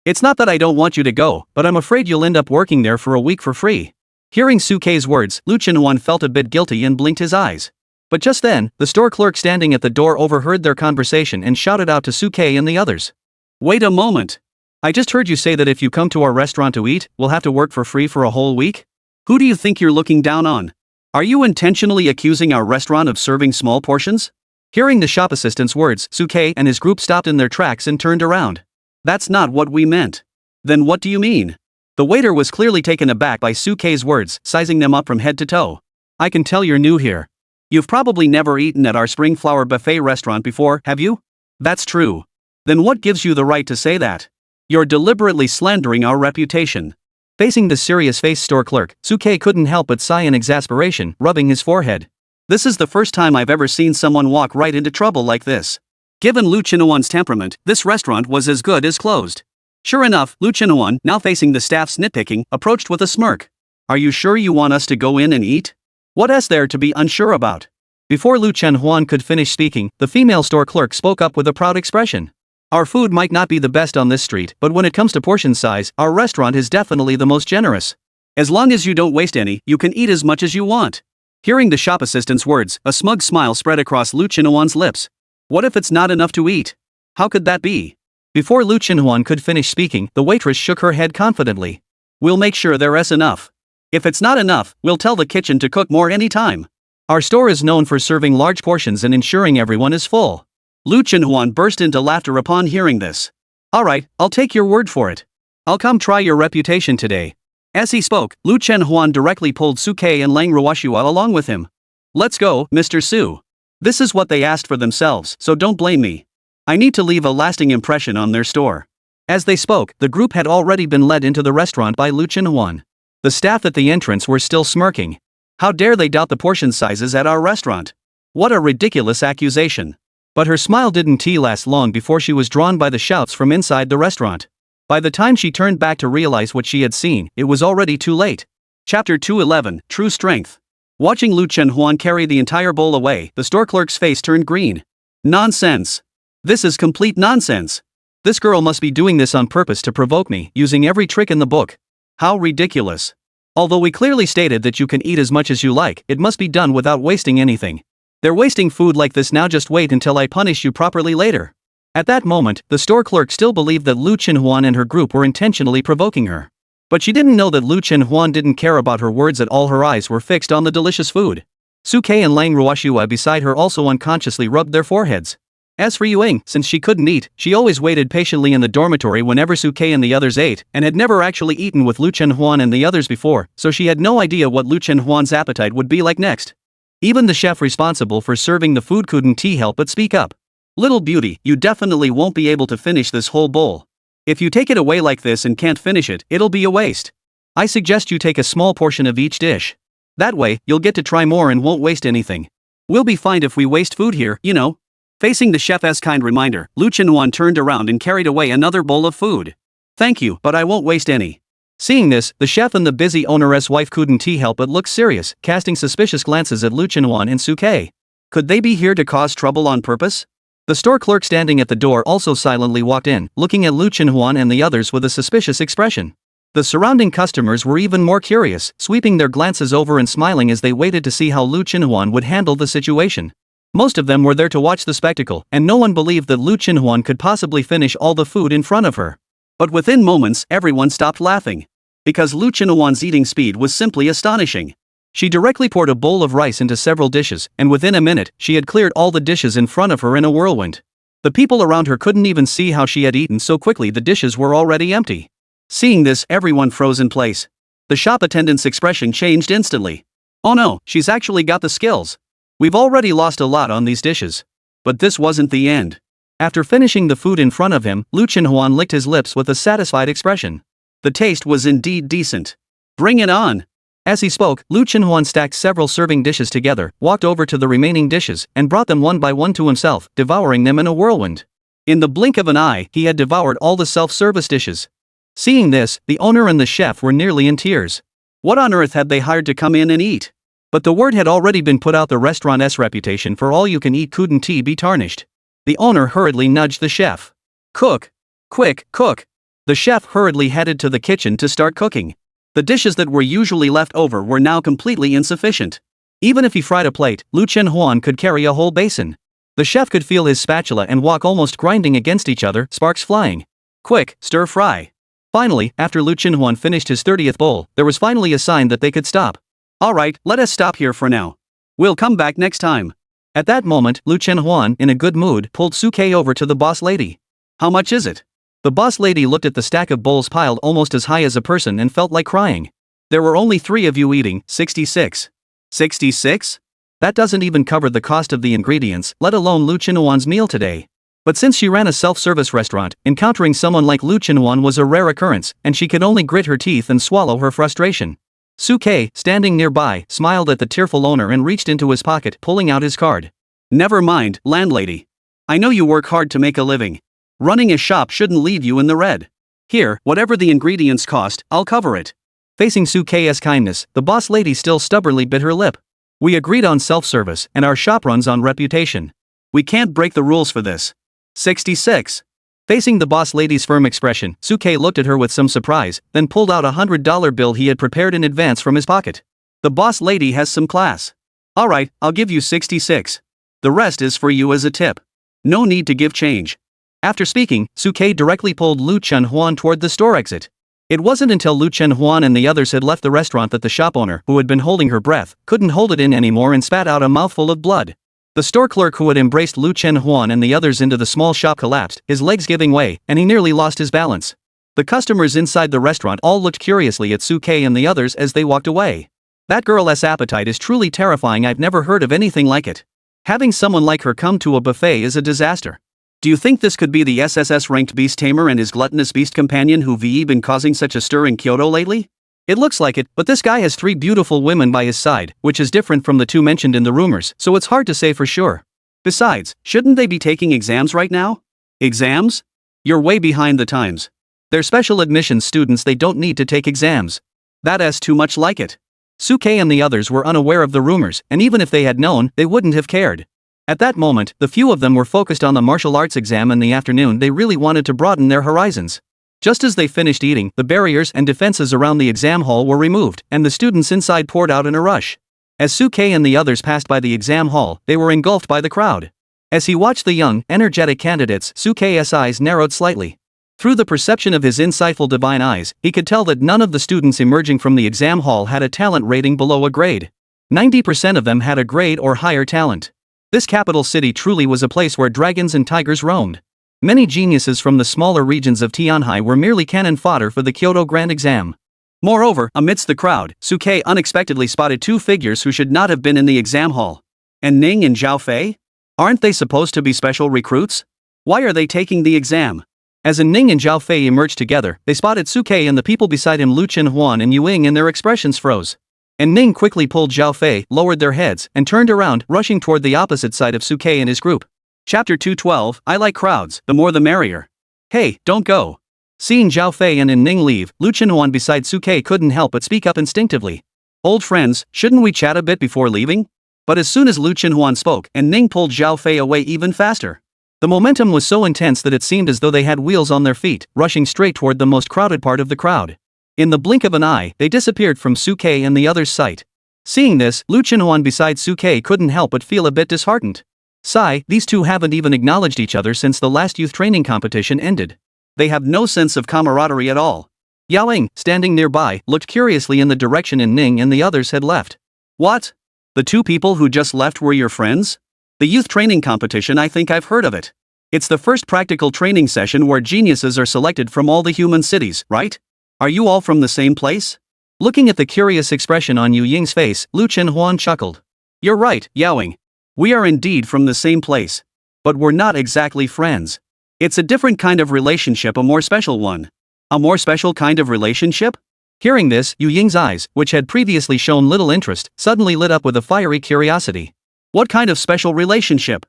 It's not that I don't want you to go, but I'm afraid you'll end up working there for a week for free. Hearing Suke's words, Lu Chenhuan felt a bit guilty and blinked his eyes. But just then, the store clerk standing at the door overheard their conversation and shouted out to Suke and the others. Wait a moment. I just heard you say that if you come to our restaurant to eat, we'll have to work for free for a whole week? Who do you think you're looking down on? Are you intentionally accusing our restaurant of serving small portions? Hearing the shop assistant's words, Suke and his group stopped in their tracks and turned around. That's not what we meant. Then what do you mean? The waiter was clearly taken aback by Suke's words, sizing them up from head to toe. I can tell you're new here. You've probably never eaten at our Springflower Buffet restaurant before, have you? That's true. Then what gives you the right to say that? You're deliberately slandering our reputation. Facing the serious-faced store clerk, Suke couldn't help but sigh in exasperation, rubbing his forehead. This is the first time I've ever seen someone walk right into trouble like this. Given Lu Chenhuan's temperament, this restaurant was as good as closed. Sure enough, Lu Chenhuan, now facing the staff's nitpicking, approached with a smirk. Are you sure you want us to go in and eat? What is there to be unsure about? Before Lu Chenhuan could finish speaking, the female store clerk spoke up with a proud expression. Our food might not be the best on this street, but when it comes to portion size, our restaurant is definitely the most generous. As long as you don't waste any, you can eat as much as you want. Hearing the shop assistant's words, a smug smile spread across Lu Chenhuan's lips. What if it's not enough to eat? How could that be? Before Lu Chenhuan could finish speaking, the waitress shook her head confidently. We'll make sure there's enough. If it's not enough, we'll tell the kitchen to cook more anytime. Our store is known for serving large portions and ensuring everyone is full. Lu Chenhuan burst into laughter upon hearing this. Alright, I'll take your word for it. I'll come try your reputation today. As he spoke, Lu Chenhuan directly pulled Su Ke and Lang Ruoshua along with him. Let's go, Mr. Su. This is what they asked for themselves, so don't blame me. I need to leave a lasting impression on their store. As they spoke, the group had already been led into the restaurant by Lu Chenhuan. The staff at the entrance were still smirking. How dare they doubt the portion sizes at our restaurant? What a ridiculous accusation. But her smile didn't last long before she was drawn by the shouts from inside the restaurant. By the time she turned back to realize what she had seen, it was already too late. Chapter 211, True Strength. Watching Lu Chenhuan carry the entire bowl away, the store clerk's face turned green. Nonsense. This is complete nonsense. This girl must be doing this on purpose to provoke me, using every trick in the book. How ridiculous. Although we clearly stated that you can eat as much as you like, it must be done without wasting anything. They're wasting food like this now, just wait until I punish you properly later. At that moment, the store clerk still believed that Lu Chenhuan and her group were intentionally provoking her. But she didn't know that Lu Chenhuan didn't care about her words at all. Her eyes were fixed on the delicious food. Su Ke and Lang Ruoshua beside her also unconsciously rubbed their foreheads. As for Yuing, since she couldn't eat, she always waited patiently in the dormitory whenever Su Ke and the others ate, and had never actually eaten with Lu Chenhuan and the others before, so she had no idea what Lu Chenhuan's appetite would be like next. Even the chef responsible for serving the food couldn't help but speak up. Little beauty, you definitely won't be able to finish this whole bowl. If you take it away like this and can't finish it, it'll be a waste. I suggest you take a small portion of each dish. That way, you'll get to try more and won't waste anything. We'll be fined if we waste food here, you know. Facing the chef's kind reminder, Lu Chenhuan turned around and carried away another bowl of food. Thank you, but I won't waste any. Seeing this, the chef and the busy owner's wife couldn't help but look serious, casting suspicious glances at Lu Chenhuan and Su Ke. Could they be here to cause trouble on purpose? The store clerk standing at the door also silently walked in, looking at Lu Chenhuan and the others with a suspicious expression. The surrounding customers were even more curious, sweeping their glances over and smiling as they waited to see how Lu Chenhuan would handle the situation. Most of them were there to watch the spectacle, and no one believed that Lu Chenhuan could possibly finish all the food in front of her. But within moments, everyone stopped laughing. Because Lu Chenhuan's eating speed was simply astonishing. She directly poured a bowl of rice into several dishes, and within a minute, she had cleared all the dishes in front of her in a whirlwind. The people around her couldn't even see how she had eaten so quickly. The dishes were already empty. Seeing this, everyone froze in place. The shop attendant's expression changed instantly. Oh no, she's actually got the skills. We've already lost a lot on these dishes. But this wasn't the end. After finishing the food in front of him, Lu Chenhuan licked his lips with a satisfied expression. The taste was indeed decent. Bring it on. As he spoke, Lu Chenhuan stacked several serving dishes together, walked over to the remaining dishes, and brought them one by one to himself, devouring them in a whirlwind. In the blink of an eye, he had devoured all the self-service dishes. Seeing this, the owner and the chef were nearly in tears. What on earth had they hired to come in and eat? But the word had already been put out, the restaurant's reputation for all-you-can-eat couldn't be tarnished. The owner hurriedly nudged the chef. Cook! Quick, cook! The chef hurriedly headed to the kitchen to start cooking. The dishes that were usually left over were now completely insufficient. Even if he fried a plate, Lu Chenhuan could carry a whole basin. The chef could feel his spatula and wok almost grinding against each other, sparks flying. Quick, stir fry. Finally, after Lu Chenhuan finished his 30th bowl, there was finally a sign that they could stop. Alright, let us stop here for now. We'll come back next time. At that moment, Lu Chenhuan, in a good mood, pulled Su Ke over to the boss lady. How much is it? The boss lady looked at the stack of bowls piled almost as high as a person and felt like crying. There were only 3 of you eating, 66. 66? That doesn't even cover the cost of the ingredients, let alone Lu Chenhuan's meal today. But since she ran a self-service restaurant, encountering someone like Lu Chenhuan was a rare occurrence, and she could only grit her teeth and swallow her frustration. Su Ke, standing nearby, smiled at the tearful owner and reached into his pocket, pulling out his card. Never mind, landlady. I know you work hard to make a living. Running a shop shouldn't leave you in the red. Here, whatever the ingredients cost, I'll cover it. Facing Su Ke's kindness, the boss lady still stubbornly bit her lip. We agreed on self-service, and our shop runs on reputation. We can't break the rules for this. 66. Facing the boss lady's firm expression, Suke looked at her with some surprise, then pulled out a $100 bill he had prepared in advance from his pocket. The boss lady has some class. Alright, I'll give you 66. The rest is for you as a tip. No need to give change. After speaking, Suke directly pulled Lu Chen-Huan toward the store exit. It wasn't until Lu Chen-Huan and the others had left the restaurant that the shop owner, who had been holding her breath, couldn't hold it in anymore and spat out a mouthful of blood. The store clerk who had embraced Lu Chen-Huan and the others into the small shop collapsed, his legs giving way, and he nearly lost his balance. The customers inside the restaurant all looked curiously at Suke and the others as they walked away. That girl's appetite is truly terrifying. I've never heard of anything like it. Having someone like her come to a buffet is a disaster. Do you think this could be the SSS-ranked beast tamer and his gluttonous beast companion who've been causing such a stir in Kyoto lately? It looks like it, but this guy has 3 beautiful women by his side, which is different from the 2 mentioned in the rumors, so it's hard to say for sure. Besides, shouldn't they be taking exams right now? Exams? You're way behind the times. They're special admissions students, they don't need to take exams. That's too much like it. Suke and the others were unaware of the rumors, and even if they had known, they wouldn't have cared. At that moment, the few of them were focused on the martial arts exam in the afternoon. They really wanted to broaden their horizons. Just as they finished eating, the barriers and defenses around the exam hall were removed, and the students inside poured out in a rush. As Suke and the others passed by the exam hall, they were engulfed by the crowd. As he watched the young, energetic candidates, Suke's eyes narrowed slightly. Through the perception of his insightful divine eyes, he could tell that none of the students emerging from the exam hall had a talent rating below a grade. 90% of them had a grade or higher talent. This capital city truly was a place where dragons and tigers roamed. Many geniuses from the smaller regions of Tianhai were merely cannon fodder for the Kyoto Grand Exam. Moreover, amidst the crowd, Suke unexpectedly spotted 2 figures who should not have been in the exam hall. And Ning and Zhao Fei? Aren't they supposed to be special recruits? Why are they taking the exam? As Ning and Zhao Fei emerged together, they spotted Suke and the people beside him Lu Chen-Huan and Yuing, and their expressions froze. And Ning quickly pulled Zhao Fei, lowered their heads, and turned around, rushing toward the opposite side of Suke and his group. Chapter 212, I like crowds, the more the merrier. Hey, don't go. Seeing Zhao Fei and Ning leave, Lu Chen-Huan beside Suke couldn't help but speak up instinctively. Old friends, shouldn't we chat a bit before leaving? But as soon as Lu Chen-Huan spoke, and Ning pulled Zhao Fei away even faster. The momentum was so intense that it seemed as though they had wheels on their feet, rushing straight toward the most crowded part of the crowd. In the blink of an eye, they disappeared from Suke and the others' sight. Seeing this, Lu Chen-Huan beside Suke couldn't help but feel a bit disheartened. Sigh, these two haven't even acknowledged each other since the last youth training competition ended. They have no sense of camaraderie at all. Yaoing, standing nearby, looked curiously in the direction Ning and the others had left. What? The 2 people who just left were your friends? The youth training competition, I think I've heard of it. It's the first practical training session where geniuses are selected from all the human cities, right? Are you all from the same place? Looking at the curious expression on Yu Ying's face, Lu Chen-Huan chuckled. You're right, Yaoing. We are indeed from the same place. But we're not exactly friends. It's a different kind of relationship, a more special one. A more special kind of relationship? Hearing this, Yu Ying's eyes, which had previously shown little interest, suddenly lit up with a fiery curiosity. What kind of special relationship?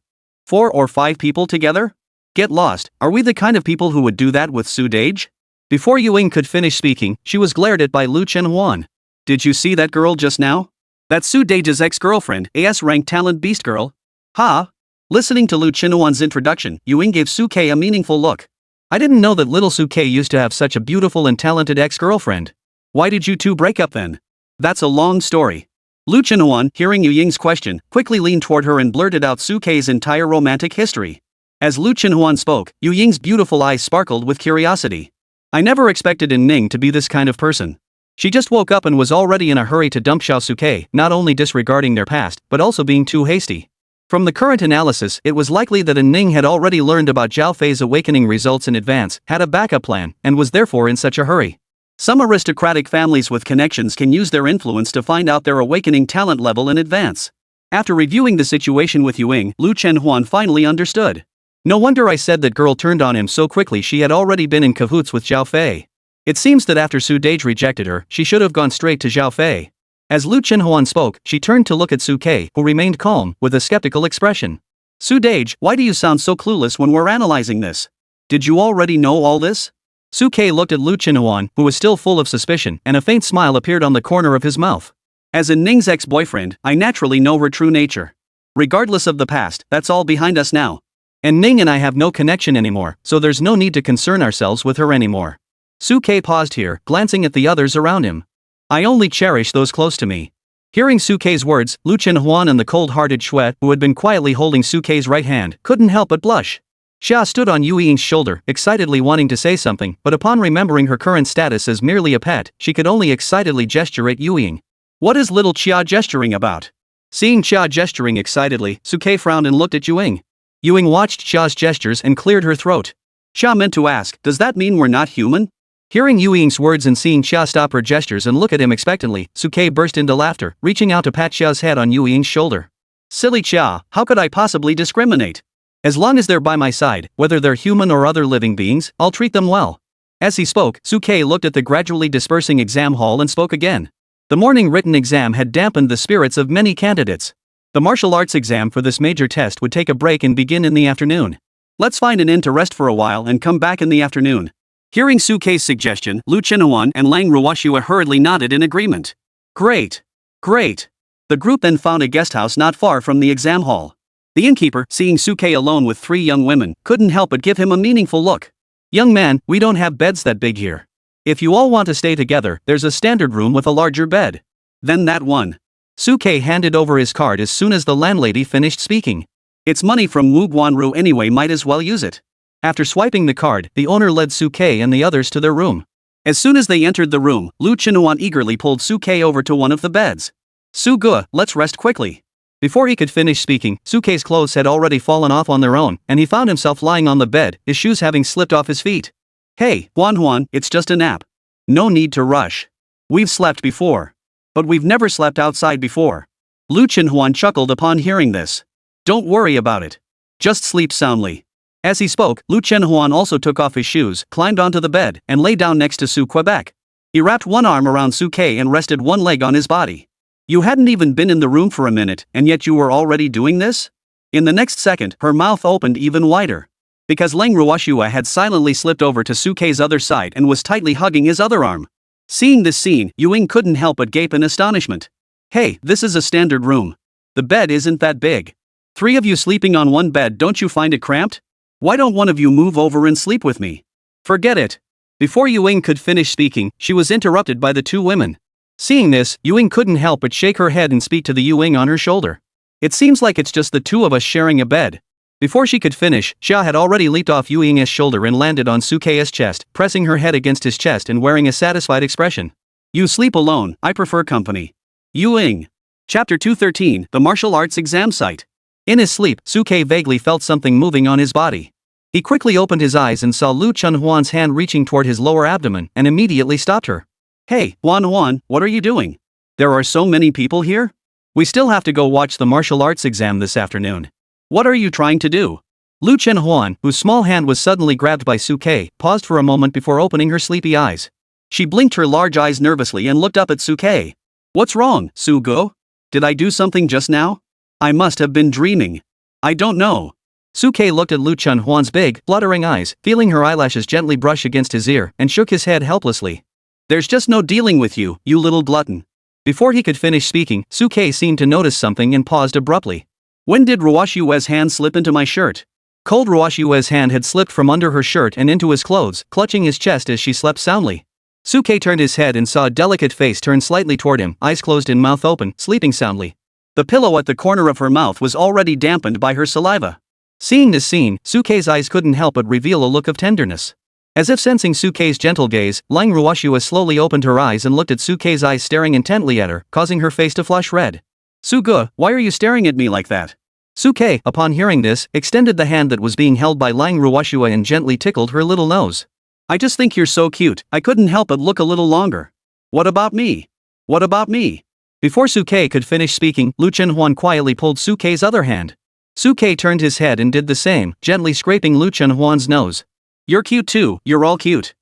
4 or 5 people together? Get lost, are we the kind of people who would do that with Su Dage? Before Yuing could finish speaking, she was glared at by Lu Chen-Huan. Did you see that girl just now? That's Su Dage's ex-girlfriend, AS-ranked talent beast girl. Ha! Listening to Lu Chen-Huan's introduction, Yuing gave Suke a meaningful look. I didn't know that little Suke used to have such a beautiful and talented ex-girlfriend. Why did you 2 break up then? That's a long story. Lu Chen-Huan, hearing Yuying's question, quickly leaned toward her and blurted out Suke's entire romantic history. As Lu Chen-Huan spoke, Yuying's beautiful eyes sparkled with curiosity. I never expected Ning to be this kind of person. She just woke up and was already in a hurry to dump Xiao Suke, not only disregarding their past, but also being too hasty. From the current analysis, it was likely that Ning had already learned about Zhao Fei's awakening results in advance, had a backup plan, and was therefore in such a hurry. Some aristocratic families with connections can use their influence to find out their awakening talent level in advance. After reviewing the situation with Yuing, Lu Chen-Huan finally understood. No wonder I said that girl turned on him so quickly. She had already been in cahoots with Zhao Fei. It seems that after Su Dage rejected her, she should have gone straight to Zhao Fei. As Lu Chen-Huan spoke, she turned to look at Suke, who remained calm, with a skeptical expression. Su Dage, why do you sound so clueless when we're analyzing this? Did you already know all this? Suke looked at Lu Chen-Huan, who was still full of suspicion, and a faint smile appeared on the corner of his mouth. As in Ning's ex-boyfriend, I naturally know her true nature. Regardless of the past, that's all behind us now. And Ning and I have no connection anymore, so there's no need to concern ourselves with her anymore. Suke paused here, glancing at the others around him. I only cherish those close to me. Hearing Suke's words, Lu Chenhuan and the cold-hearted Shui, who had been quietly holding Suke's right hand, couldn't help but blush. Xia stood on Yu Ying's shoulder, excitedly wanting to say something, but upon remembering her current status as merely a pet, she could only excitedly gesture at Yu Ying. What is little Xia gesturing about? Seeing Xia gesturing excitedly, Suke frowned and looked at Yu Ying. Yu Ying watched Xia's gestures and cleared her throat. Xia meant to ask, does that mean we're not human? Hearing Yu Ying's words and seeing Xia stop her gestures and look at him expectantly, Suke burst into laughter, reaching out to pat Xia's head on Yu Ying's shoulder. Silly Xia, how could I possibly discriminate? As long as they're by my side, whether they're human or other living beings, I'll treat them well. As he spoke, Suke looked at the gradually dispersing exam hall and spoke again. The morning written exam had dampened the spirits of many candidates. The martial arts exam for this major test would take a break and begin in the afternoon. Let's find an inn to rest for a while and come back in the afternoon. Hearing Suke's suggestion, Lu Chenhuan and Lang Ruoxue hurriedly nodded in agreement. Great. Great. The group then found a guest house not far from the exam hall. The innkeeper, seeing Suke alone with 3 young women, couldn't help but give him a meaningful look. Young man, we don't have beds that big here. If you all want to stay together, there's a standard room with a larger bed. Then that one. Suke handed over his card as soon as the landlady finished speaking. It's money from Wu Guanru anyway, might as well use it. After swiping the card, the owner led Suke and the others to their room. As soon as they entered the room, Lu Chenhuan eagerly pulled Suke over to one of the beds. Suge, let's rest quickly. Before he could finish speaking, Suke's clothes had already fallen off on their own, and he found himself lying on the bed, his shoes having slipped off his feet. Hey, Huan, it's just a nap. No need to rush. We've slept before. But we've never slept outside before. Lu Chenhuan chuckled upon hearing this. Don't worry about it. Just sleep soundly. As he spoke, Lu Chenhuan also took off his shoes, climbed onto the bed, and lay down next to Su Quebec. He wrapped one arm around Suke and rested one leg on his body. You hadn't even been in the room for a minute, and yet you were already doing this? In the next second, her mouth opened even wider. Because Lang Ruoxue had silently slipped over to Suke's other side and was tightly hugging his other arm. Seeing this scene, Yu Ying couldn't help but gape in astonishment. Hey, this is a standard room. The bed isn't that big. 3 of you sleeping on one bed, don't you find it cramped? Why don't one of you move over and sleep with me? Forget it. Before Yu Ying could finish speaking, she was interrupted by the 2 women. Seeing this, Yu Ying couldn't help but shake her head and speak to the Yu Ying on her shoulder. It seems like it's just the 2 of us sharing a bed. Before she could finish, Xia had already leaped off Yu Ying's shoulder and landed on Suke's chest, pressing her head against his chest and wearing a satisfied expression. You sleep alone, I prefer company. Yu Ying. Chapter 213, The Martial Arts Exam Site. In his sleep, Suke vaguely felt something moving on his body. He quickly opened his eyes and saw Lu Chenhuan's hand reaching toward his lower abdomen and immediately stopped her. Hey, Huan, what are you doing? There are so many people here? We still have to go watch the martial arts exam this afternoon. What are you trying to do? Lu Chenhuan, whose small hand was suddenly grabbed by Suke, paused for a moment before opening her sleepy eyes. She blinked her large eyes nervously and looked up at Suke. What's wrong, Sugo? Did I do something just now? I must have been dreaming. I don't know. Suke looked at Lu Chenhuan's big, fluttering eyes, feeling her eyelashes gently brush against his ear, and shook his head helplessly. There's just no dealing with you, you little glutton. Before he could finish speaking, Suke seemed to notice something and paused abruptly. When did Ruoxue's hand slip into my shirt? Cold Ruoxue's hand had slipped from under her shirt and into his clothes, clutching his chest as she slept soundly. Suke turned his head and saw a delicate face turn slightly toward him, eyes closed and mouth open, sleeping soundly. The pillow at the corner of her mouth was already dampened by her saliva. Seeing this scene, Suke's eyes couldn't help but reveal a look of tenderness. As if sensing Suke's gentle gaze, Lang Ruoxue slowly opened her eyes and looked at Suke's eyes staring intently at her, causing her face to flush red. Suge, why are you staring at me like that? Suke, upon hearing this, extended the hand that was being held by Lang Ruoxue and gently tickled her little nose. I just think you're so cute, I couldn't help but look a little longer. What about me? What about me? Before Suke could finish speaking, Lu Chenhuan quietly pulled Suke's other hand. Suke turned his head and did the same, gently scraping Lu Chenhuan's nose. You're cute too, you're all cute.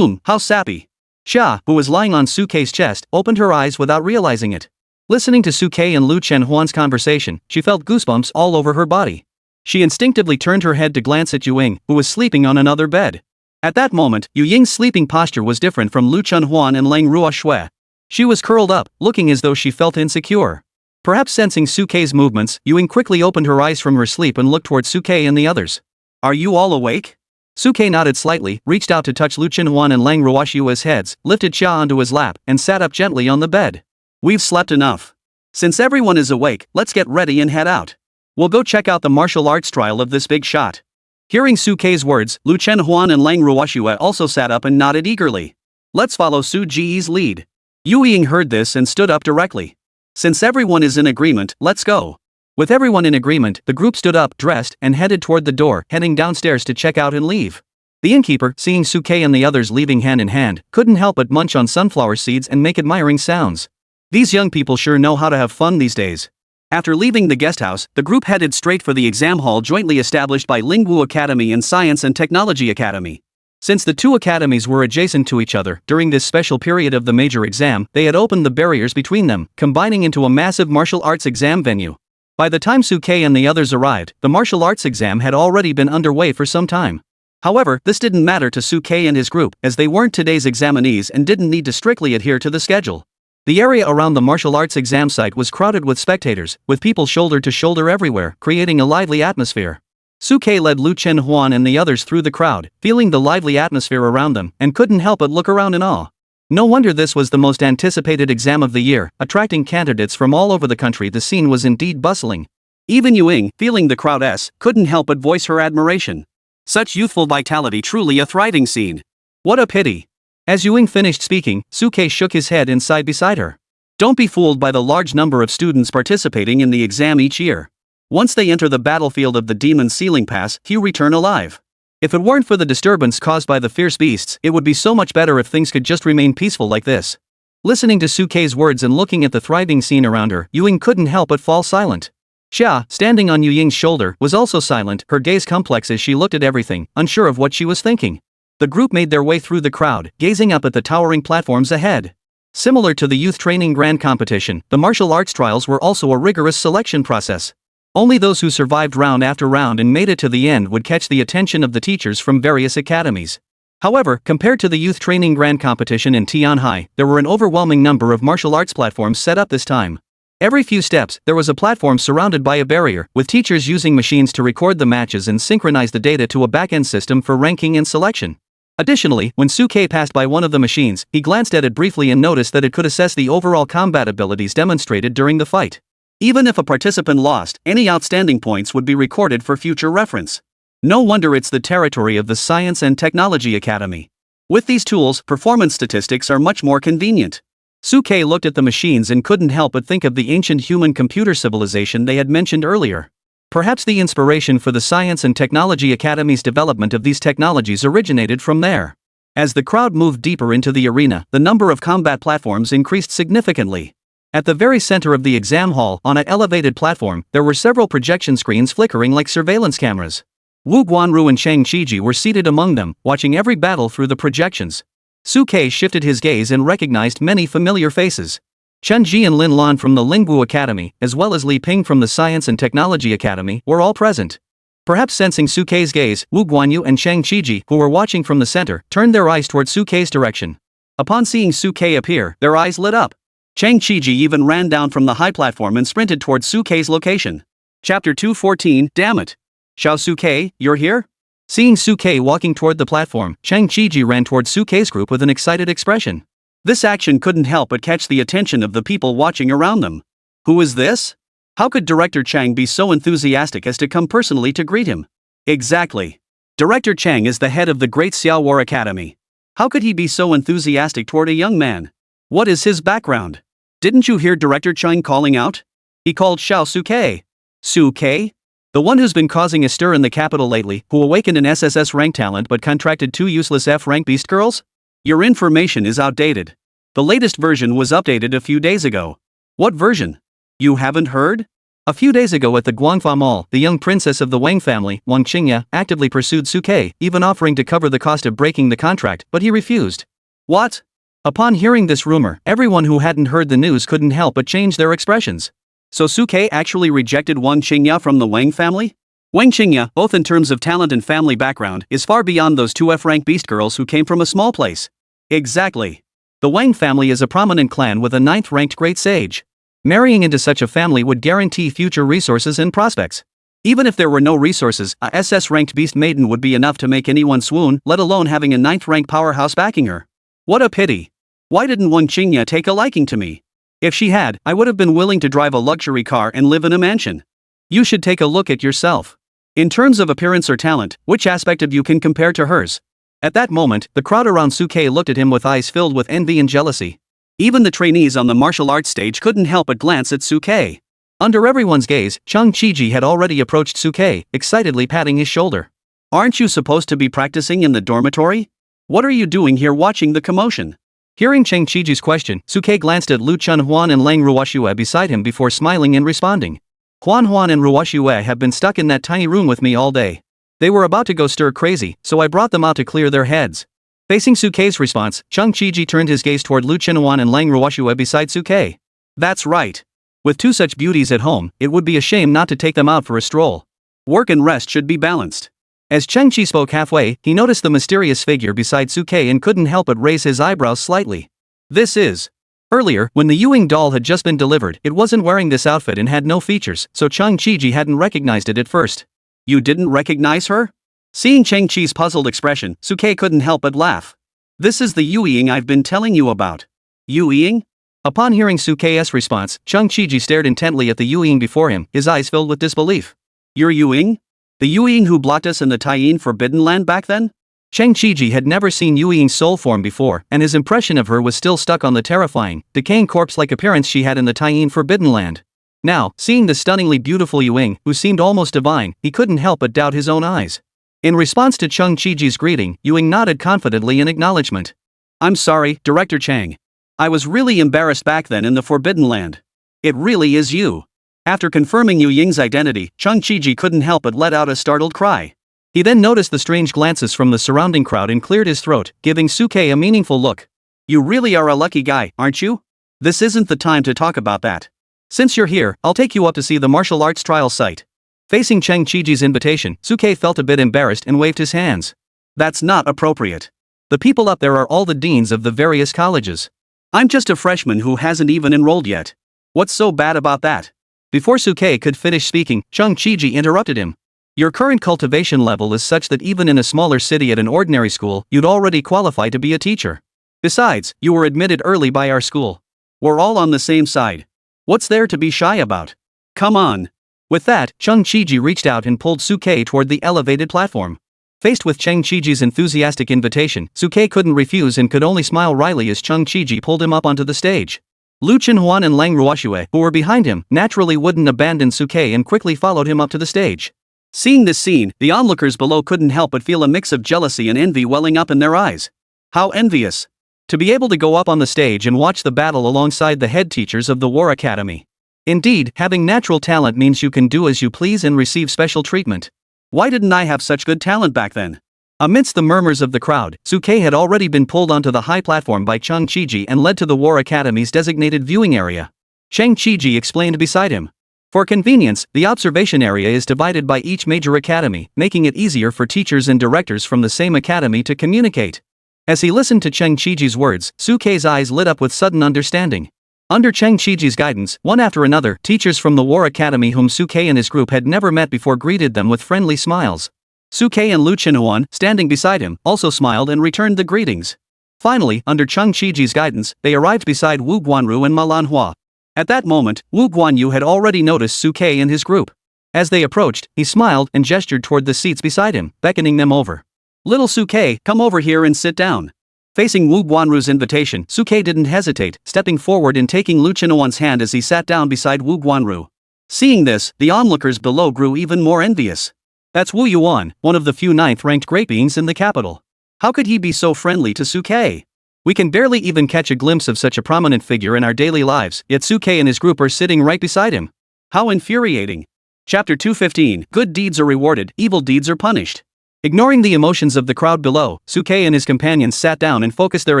How sappy. Xia, who was lying on Suke's chest, opened her eyes without realizing it. Listening to Suke and Lu Chenhuan's conversation, she felt goosebumps all over her body. She instinctively turned her head to glance at Yu Ying, who was sleeping on another bed. At that moment, Yu Ying's sleeping posture was different from Lu Chenhuan and Lang Ruoxue. She was curled up, looking as though she felt insecure. Perhaps sensing Suke's movements, Ewing quickly opened her eyes from her sleep and looked toward Suke and the others. Are you all awake? Suke nodded slightly, reached out to touch Lu Chenhuan and Lang Ruoshua's heads, lifted Xia onto his lap, and sat up gently on the bed. We've slept enough. Since everyone is awake, let's get ready and head out. We'll go check out the martial arts trial of this big shot. Hearing Suke's words, Lu Chenhuan and Lang Ruoshua also sat up and nodded eagerly. Let's follow Su Ji's lead. Yu Ying heard this and stood up directly. Since everyone is in agreement, let's go. With everyone in agreement, the group stood up, dressed, and headed toward the door, heading downstairs to check out and leave. The innkeeper, seeing Suke and the others leaving hand in hand, couldn't help but munch on sunflower seeds and make admiring sounds. These young people sure know how to have fun these days. After leaving the guest house, the group headed straight for the exam hall jointly established by Lingwu Academy and Science and Technology Academy. Since the two academies were adjacent to each other, during this special period of the major exam, they had opened the barriers between them, combining into a massive martial arts exam venue. By the time Suke and the others arrived, the martial arts exam had already been underway for some time. However, this didn't matter to Suke and his group, as they weren't today's examinees and didn't need to strictly adhere to the schedule. The area around the martial arts exam site was crowded with spectators, with people shoulder to shoulder everywhere, creating a lively atmosphere. Suke led Lu Chenhuan and the others through the crowd, feeling the lively atmosphere around them, and couldn't help but look around in awe. No wonder this was the most anticipated exam of the year, attracting candidates from all over the country. The scene was indeed bustling. Even Yu Ying, feeling the crowd couldn't help but voice her admiration. Such youthful vitality, truly a thriving scene. What a pity. As Ewing finished speaking, Suke shook his head and sighed beside her. Don't be fooled by the large number of students participating in the exam each year. Once they enter the battlefield of the demon ceiling pass, few return alive. If it weren't for the disturbance caused by the fierce beasts, it would be so much better if things could just remain peaceful like this. Listening to Suke's words and looking at the thriving scene around her, Ewing couldn't help but fall silent. Xia, standing on Yu Ying's shoulder, was also silent, her gaze complex as she looked at everything, unsure of what she was thinking. The group made their way through the crowd, gazing up at the towering platforms ahead. Similar to the youth training grand competition, the martial arts trials were also a rigorous selection process. Only those who survived round after round and made it to the end would catch the attention of the teachers from various academies. However, compared to the youth training grand competition in Tianhai, there were an overwhelming number of martial arts platforms set up this time. Every few steps, there was a platform surrounded by a barrier, with teachers using machines to record the matches and synchronize the data to a back-end system for ranking and selection. Additionally, when Suke passed by one of the machines, he glanced at it briefly and noticed that it could assess the overall combat abilities demonstrated during the fight. Even if a participant lost, any outstanding points would be recorded for future reference. No wonder it's the territory of the Science and Technology Academy. With these tools, performance statistics are much more convenient. Suke looked at the machines and couldn't help but think of the ancient human-computer civilization they had mentioned earlier. Perhaps the inspiration for the Science and Technology Academy's development of these technologies originated from there. As the crowd moved deeper into the arena, the number of combat platforms increased significantly. At the very center of the exam hall, on an elevated platform, there were several projection screens flickering like surveillance cameras. Wu Guanru and Shang Qiji were seated among them, watching every battle through the projections. Suke shifted his gaze and recognized many familiar faces. Chen Ji and Lin Lan from the Lingwu Academy, as well as Li Ping from the Science and Technology Academy, were all present. Perhaps sensing Suke's gaze, Wu Guanyu and Shang Qiji, who were watching from the center, turned their eyes toward Suke's direction. Upon seeing Suke appear, their eyes lit up. Shang Qiji even ran down from the high platform and sprinted toward Suke's location. Chapter 214, Damn it! Xiao Suke, you're here? Seeing Suke walking toward the platform, Shang Qiji ran toward Suke's group with an excited expression. This action couldn't help but catch the attention of the people watching around them. Who is this? How could Director Chang be so enthusiastic as to come personally to greet him? Exactly. Director Chang is the head of the Great Xiaowar Academy. How could he be so enthusiastic toward a young man? What is his background? Didn't you hear Director Chang calling out? He called Xiao Suke. Suke? The one who's been causing a stir in the capital lately, who awakened an SSS-Rank talent but contracted 2 useless F-Rank beast girls? Your information is outdated. The latest version was updated a few days ago. What version? You haven't heard? A few days ago at the Guangfa Mall, the young princess of the Wang family, Wang Qingya, actively pursued Suke, even offering to cover the cost of breaking the contract, but he refused. What? Upon hearing this rumor, everyone who hadn't heard the news couldn't help but change their expressions. So Suke actually rejected Wang Qingya from the Wang family? Wang Qingya, both in terms of talent and family background, is far beyond those 2 F-Rank beast girls who came from a small place. Exactly. The Wang family is a prominent clan with a 9th-ranked great sage. Marrying into such a family would guarantee future resources and prospects. Even if there were no resources, a SS-ranked beast maiden would be enough to make anyone swoon, let alone having a 9th-rank powerhouse backing her. What a pity. Why didn't Wang Qingya take a liking to me? If she had, I would have been willing to drive a luxury car and live in a mansion. You should take a look at yourself. In terms of appearance or talent, which aspect of you can compare to hers? At that moment, the crowd around Suke looked at him with eyes filled with envy and jealousy. Even the trainees on the martial arts stage couldn't help but glance at Suke. Under everyone's gaze, Chang Chiji had already approached Suke, excitedly patting his shoulder. Aren't you supposed to be practicing in the dormitory? What are you doing here watching the commotion? Hearing Chang Chiji's question, Suke glanced at Lu Chunhuan and Lang Ruoxue beside him before smiling and responding. Huan and Ruoxue have been stuck in that tiny room with me all day. They were about to go stir crazy, so I brought them out to clear their heads. Facing Suke's response, Chang Chiji turned his gaze toward Lu Chunhuan and Lang Ruoxue beside Suke. That's right. With two such beauties at home, it would be a shame not to take them out for a stroll. Work and rest should be balanced. As Chang Chi spoke halfway, he noticed the mysterious figure beside Suke and couldn't help but raise his eyebrows slightly. This is. Earlier, when the Yuing doll had just been delivered, it wasn't wearing this outfit and had no features, so Chang Chiji hadn't recognized it at first. You didn't recognize her? Seeing Chang Chi's puzzled expression, Suke couldn't help but laugh. This is the Yuing I've been telling you about. Yuing? Upon hearing Suke's response, Chang Chiji stared intently at the Yuing before him, his eyes filled with disbelief. You're Yuing? The Yuing who blocked us in the Taiyin Forbidden Land back then? Chang Chiji had never seen Yuing's soul form before, and his impression of her was still stuck on the terrifying, decaying corpse-like appearance she had in the Taiyin Forbidden Land. Now, seeing the stunningly beautiful Yuing, who seemed almost divine, he couldn't help but doubt his own eyes. In response to Chang Chiji's greeting, Yuing nodded confidently in acknowledgement. I'm sorry, Director Chang. I was really embarrassed back then in the Forbidden Land. It really is you. After confirming Yu Ying's identity, Chang Chiji couldn't help but let out a startled cry. He then noticed the strange glances from the surrounding crowd and cleared his throat, giving Suke a meaningful look. You really are a lucky guy, aren't you? This isn't the time to talk about that. Since you're here, I'll take you up to see the martial arts trial site. Facing Chang Chiji's invitation, Suke felt a bit embarrassed and waved his hands. That's not appropriate. The people up there are all the deans of the various colleges. I'm just a freshman who hasn't even enrolled yet. What's so bad about that? Before Suke could finish speaking, Chang Chiji interrupted him. Your current cultivation level is such that even in a smaller city at an ordinary school, you'd already qualify to be a teacher. Besides, you were admitted early by our school. We're all on the same side. What's there to be shy about? Come on. With that, Chang Chiji reached out and pulled Suke toward the elevated platform. Faced with Chang Chiji's enthusiastic invitation, Suke couldn't refuse and could only smile wryly as Chang Chiji pulled him up onto the stage. Lu Chunhuan and Lang Ruoxue, who were behind him, naturally wouldn't abandon Suke and quickly followed him up to the stage. Seeing this scene, the onlookers below couldn't help but feel a mix of jealousy and envy welling up in their eyes. How envious! To be able to go up on the stage and watch the battle alongside the head teachers of the War Academy. Indeed, having natural talent means you can do as you please and receive special treatment. Why didn't I have such good talent back then? Amidst the murmurs of the crowd, Suke had already been pulled onto the high platform by Chang Chiji and led to the War Academy's designated viewing area. Chang Chiji explained beside him. For convenience, the observation area is divided by each major academy, making it easier for teachers and directors from the same academy to communicate. As he listened to Chang Chiji's words, Suke's eyes lit up with sudden understanding. Under Chang Chiji's guidance, one after another, teachers from the War Academy whom Suke and his group had never met before greeted them with friendly smiles. Suke and Lu Chunhuan, standing beside him, also smiled and returned the greetings. Finally, under Chang Chiji's guidance, they arrived beside Wu Guanru and Manhwa. At that moment, Wu Guanyu had already noticed Suke and his group. As they approached, he smiled and gestured toward the seats beside him, beckoning them over. Little Suke, come over here and sit down. Facing Wu Guanru's invitation, Suke didn't hesitate, stepping forward and taking Lu Chunhuan's hand as he sat down beside Wu Guanru. Seeing this, the onlookers below grew even more envious. That's Wu Yuan, one of the few 9th-ranked great beings in the capital. How could he be so friendly to Suke? We can barely even catch a glimpse of such a prominent figure in our daily lives, yet Suke and his group are sitting right beside him. How infuriating. Chapter 215, Good deeds are rewarded, evil deeds are punished. Ignoring the emotions of the crowd below, Suke and his companions sat down and focused their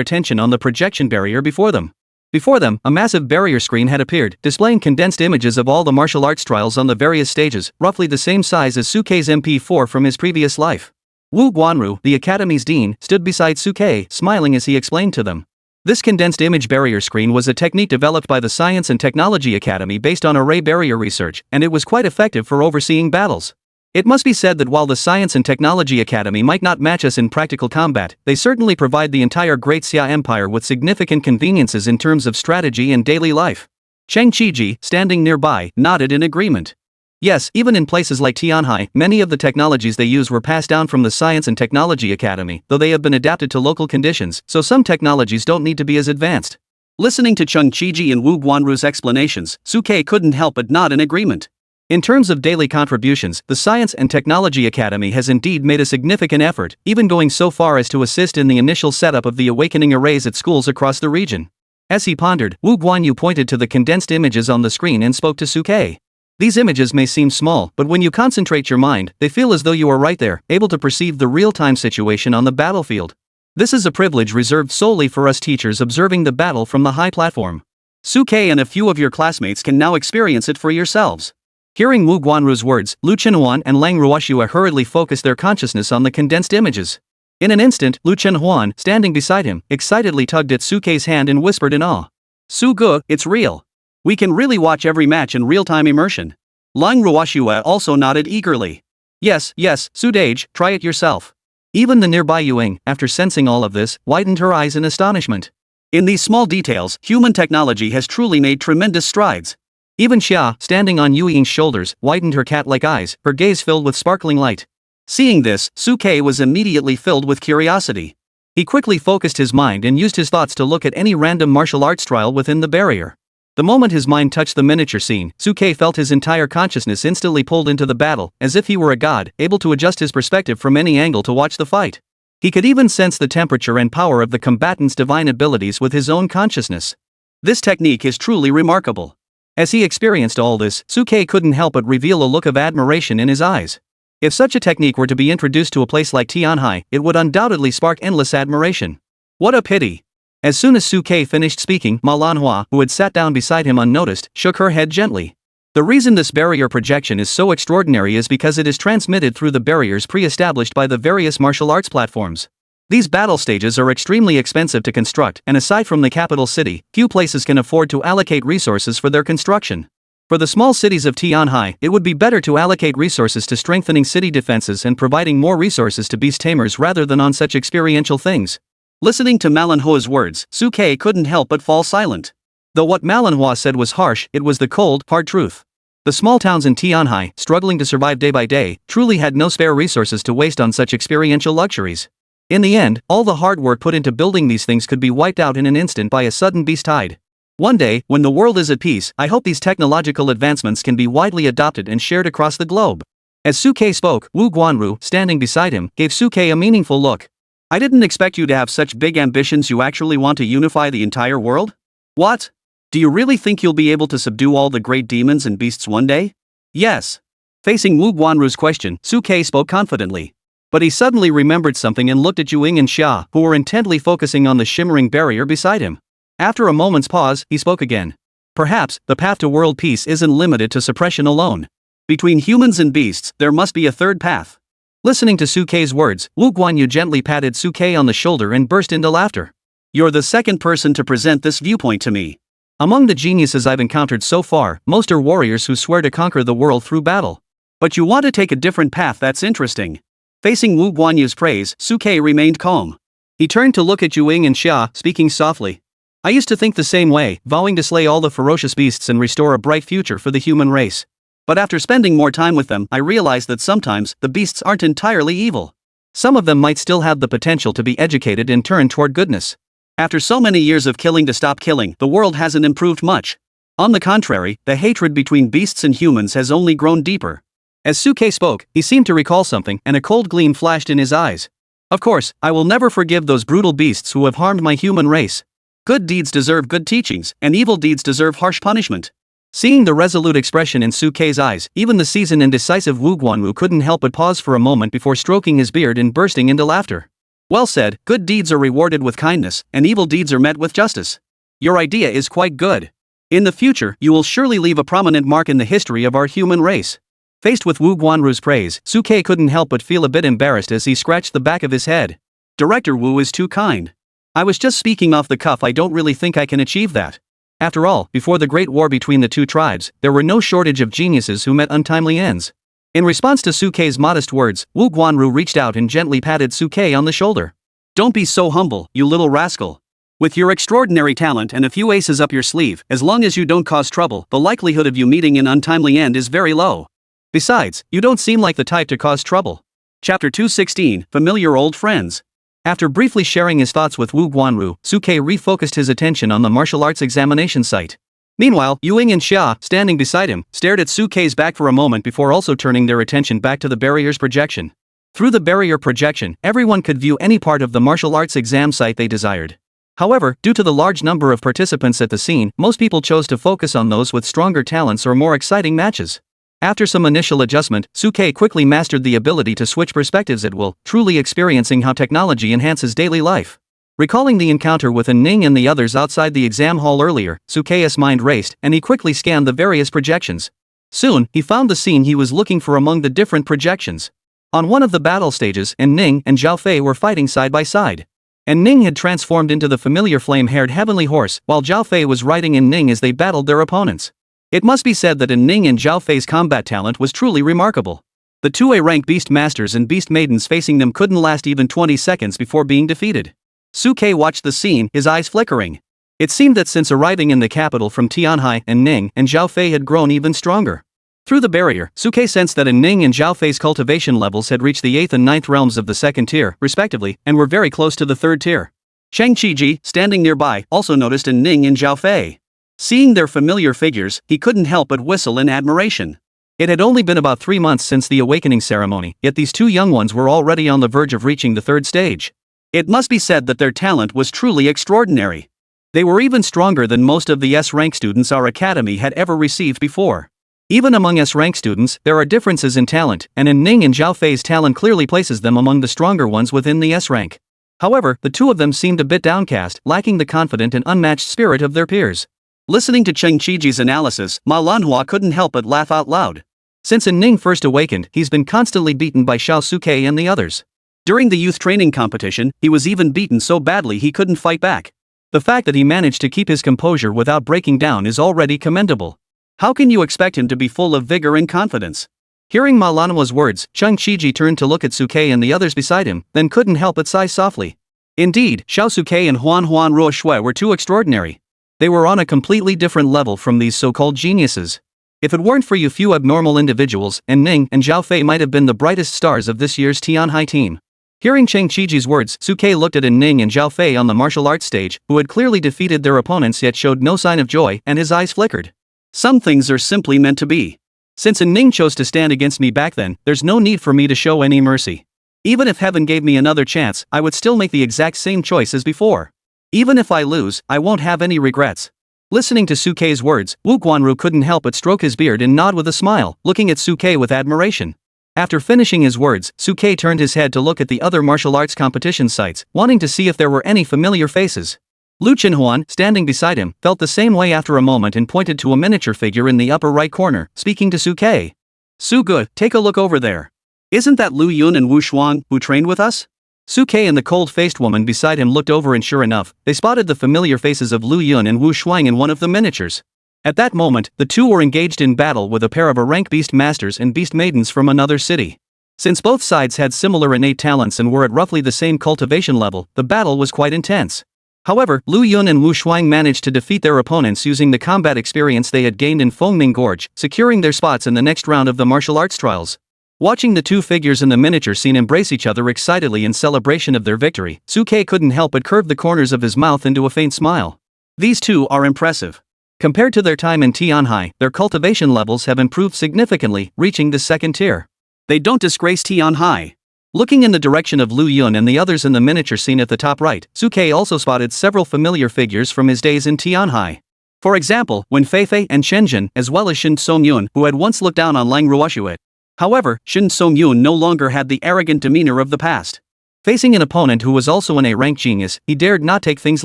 attention on the projection barrier before them. Before them, a massive barrier screen had appeared, displaying condensed images of all the martial arts trials on the various stages, roughly the same size as Suke's MP4 from his previous life. Wu Guanru, the academy's dean, stood beside Suke, smiling as he explained to them. This condensed image barrier screen was a technique developed by the Science and Technology Academy based on array barrier research, and it was quite effective for overseeing battles. It must be said that while the Science and Technology Academy might not match us in practical combat, they certainly provide the entire Great Xia Empire with significant conveniences in terms of strategy and daily life. Cheng Qiji, standing nearby, nodded in agreement. Yes, even in places like Tianhai, many of the technologies they use were passed down from the Science and Technology Academy, though they have been adapted to local conditions, so some technologies don't need to be as advanced. Listening to Cheng Qiji and Wu Guanru's explanations, Suke couldn't help but nod in agreement. In terms of daily contributions, the Science and Technology Academy has indeed made a significant effort, even going so far as to assist in the initial setup of the awakening arrays at schools across the region. As he pondered, Wu Guanyu pointed to the condensed images on the screen and spoke to Suke. These images may seem small, but when you concentrate your mind, they feel as though you are right there, able to perceive the real-time situation on the battlefield. This is a privilege reserved solely for us teachers observing the battle from the high platform. Suke and a few of your classmates can now experience it for yourselves. Hearing Wu Guanru's words, Lu Chenhuan and Lang Ruoxue hurriedly focused their consciousness on the condensed images. In an instant, Lu Chenhuan, standing beside him, excitedly tugged at Suke's hand and whispered in awe. Su Ge, it's real. We can really watch every match in real-time immersion. Lang Ruoxue also nodded eagerly. Yes, Su Dage, try it yourself. Even the nearby Yuing, after sensing all of this, widened her eyes in astonishment. In these small details, human technology has truly made tremendous strides. Even Xia, standing on Yu Ying's shoulders, widened her cat-like eyes, her gaze filled with sparkling light. Seeing this, Suke was immediately filled with curiosity. He quickly focused his mind and used his thoughts to look at any random martial arts trial within the barrier. The moment his mind touched the miniature scene, Suke felt his entire consciousness instantly pulled into the battle, as if he were a god, able to adjust his perspective from any angle to watch the fight. He could even sense the temperature and power of the combatant's divine abilities with his own consciousness. This technique is truly remarkable. As he experienced all this, Suke couldn't help but reveal a look of admiration in his eyes. If such a technique were to be introduced to a place like Tianhai, it would undoubtedly spark endless admiration. What a pity! As soon as Suke finished speaking, Manhwa, who had sat down beside him unnoticed, shook her head gently. The reason this barrier projection is so extraordinary is because it is transmitted through the barriers pre-established by the various martial arts platforms. These battle stages are extremely expensive to construct, and aside from the capital city, few places can afford to allocate resources for their construction. For the small cities of Tianhai, it would be better to allocate resources to strengthening city defenses and providing more resources to beast tamers rather than on such experiential things. Listening to Manhwa's words, Suke couldn't help but fall silent. Though what Manhwa said was harsh, it was the cold, hard truth. The small towns in Tianhai, struggling to survive day by day, truly had no spare resources to waste on such experiential luxuries. In the end, all the hard work put into building these things could be wiped out in an instant by a sudden beast tide. One day, when the world is at peace, I hope these technological advancements can be widely adopted and shared across the globe. As Suke spoke, Wu Guanru, standing beside him, gave Suke a meaningful look. I didn't expect you to have such big ambitions. You actually want to unify the entire world? What? Do you really think you'll be able to subdue all the great demons and beasts one day? Yes. Facing Wu Guanru's question, Suke spoke confidently. But he suddenly remembered something and looked at Yuing and Xia, who were intently focusing on the shimmering barrier beside him. After a moment's pause, he spoke again. Perhaps, the path to world peace isn't limited to suppression alone. Between humans and beasts, there must be a third path. Listening to Suke's words, Wu Guanyu gently patted Suke on the shoulder and burst into laughter. You're the second person to present this viewpoint to me. Among the geniuses I've encountered so far, most are warriors who swear to conquer the world through battle. But you want to take a different path. That's interesting. Facing Wu Guanyu's praise, Suke remained calm. He turned to look at Yuing and Xia, speaking softly. I used to think the same way, vowing to slay all the ferocious beasts and restore a bright future for the human race. But after spending more time with them, I realized that sometimes, the beasts aren't entirely evil. Some of them might still have the potential to be educated and turn toward goodness. After so many years of killing to stop killing, the world hasn't improved much. On the contrary, the hatred between beasts and humans has only grown deeper. As Suke spoke, he seemed to recall something, and a cold gleam flashed in his eyes. Of course, I will never forgive those brutal beasts who have harmed my human race. Good deeds deserve good teachings, and evil deeds deserve harsh punishment. Seeing the resolute expression in Suke's eyes, even the seasoned and decisive Wu Guanwu couldn't help but pause for a moment before stroking his beard and bursting into laughter. Well said, good deeds are rewarded with kindness, and evil deeds are met with justice. Your idea is quite good. In the future, you will surely leave a prominent mark in the history of our human race. Faced with Wu Guanru's praise, Suke couldn't help but feel a bit embarrassed as he scratched the back of his head. Director Wu is too kind. I was just speaking off the cuff. I don't really think I can achieve that. After all, before the Great War between the two tribes, there were no shortage of geniuses who met untimely ends. In response to Sukei's modest words, Wu Guanru reached out and gently patted Sukei on the shoulder. Don't be so humble, you little rascal. With your extraordinary talent and a few aces up your sleeve, as long as you don't cause trouble, the likelihood of you meeting an untimely end is very low. Besides, you don't seem like the type to cause trouble. Chapter 216, Familiar Old Friends. After briefly sharing his thoughts with Wu Guanru, Sukei refocused his attention on the martial arts examination site. Meanwhile, Yuing and Xia, standing beside him, stared at Sukei's back for a moment before also turning their attention back to the barrier's projection. Through the barrier projection, everyone could view any part of the martial arts exam site they desired. However, due to the large number of participants at the scene, most people chose to focus on those with stronger talents or more exciting matches. After some initial adjustment, Sukei quickly mastered the ability to switch perspectives at will, truly experiencing how technology enhances daily life. Recalling the encounter with Ning and the others outside the exam hall earlier, Sukei's mind raced, and he quickly scanned the various projections. Soon, he found the scene he was looking for among the different projections. On one of the battle stages, Ning and Zhao Fei were fighting side by side. Ning had transformed into the familiar flame-haired heavenly horse, while Zhao Fei was riding Ning as they battled their opponents. It must be said that Ning and Zhao Fei's combat talent was truly remarkable. The two A-rank beast masters and beast maidens facing them couldn't last even 20 seconds before being defeated. Sukei watched the scene, his eyes flickering. It seemed that since arriving in the capital from Tianhai, Ning and Zhao Fei had grown even stronger. Through the barrier, Sukei sensed that Ning and Zhao Fei's cultivation levels had reached the 8th and 9th realms of the 2nd tier, respectively, and were very close to the 3rd tier. Cheng Qiji, standing nearby, also noticed Ning and Zhao Fei. Seeing their familiar figures, he couldn't help but whistle in admiration. It had only been about 3 months since the awakening ceremony, yet these two young ones were already on the verge of reaching the 3rd stage. It must be said that their talent was truly extraordinary. They were even stronger than most of the S-rank students our academy had ever received before. Even among S-rank students, there are differences in talent, and Ning and Zhao Fei's talent clearly places them among the stronger ones within the S-rank. However, the two of them seemed a bit downcast, lacking the confident and unmatched spirit of their peers. Listening to Cheng Qiji's analysis, Manhwa couldn't help but laugh out loud. Since Ning first awakened, he's been constantly beaten by Xiao Sukei and the others. During the youth training competition, he was even beaten so badly he couldn't fight back. The fact that he managed to keep his composure without breaking down is already commendable. How can you expect him to be full of vigor and confidence? Hearing Manhwa's words, Cheng Qiji turned to look at Sukei and the others beside him, then couldn't help but sigh softly. Indeed, Xiao Sukei and Huan Ruo Shui were too extraordinary. They were on a completely different level from these so-called geniuses. If it weren't for you few abnormal individuals, Ning and Zhao Fei might have been the brightest stars of this year's Tianhai team. Hearing Cheng Qiji's words, Sukei looked at Ning and Zhao Fei on the martial arts stage, who had clearly defeated their opponents yet showed no sign of joy, and his eyes flickered. Some things are simply meant to be. Since Ning chose to stand against me back then, there's no need for me to show any mercy. Even if heaven gave me another chance, I would still make the exact same choice as before. Even if I lose, I won't have any regrets. Listening to Sukei's words, Wu Guanru couldn't help but stroke his beard and nod with a smile, looking at Sukei with admiration. After finishing his words, Sukei turned his head to look at the other martial arts competition sites, wanting to see if there were any familiar faces. Lu Qinhuan, standing beside him, felt the same way after a moment and pointed to a miniature figure in the upper right corner, speaking to Sukei. Su-Ge, take a look over there. Isn't that Lu Yun and Wu Shuang, who trained with us? Sukei and the cold-faced woman beside him looked over and sure enough, they spotted the familiar faces of Lu Yun and Wu Shuang in one of the miniatures. At that moment, the two were engaged in battle with a pair of A-rank beast masters and beast maidens from another city. Since both sides had similar innate talents and were at roughly the same cultivation level, the battle was quite intense. However, Lu Yun and Wu Shuang managed to defeat their opponents using the combat experience they had gained in Fengming Gorge, securing their spots in the next round of the martial arts trials. Watching the two figures in the miniature scene embrace each other excitedly in celebration of their victory, Sukei couldn't help but curve the corners of his mouth into a faint smile. These two are impressive. Compared to their time in Tianhai, their cultivation levels have improved significantly, reaching the 2nd tier. They don't disgrace Tianhai. Looking in the direction of Lu Yun and the others in the miniature scene at the top right, Sukei also spotted several familiar figures from his days in Tianhai. For example, Wen Feifei and Shenzhen, as well as Shin Songyun, who had once looked down on Lang Ruoshuit. However, Shin Songyun no longer had the arrogant demeanor of the past. Facing an opponent who was also an A-rank genius, he dared not take things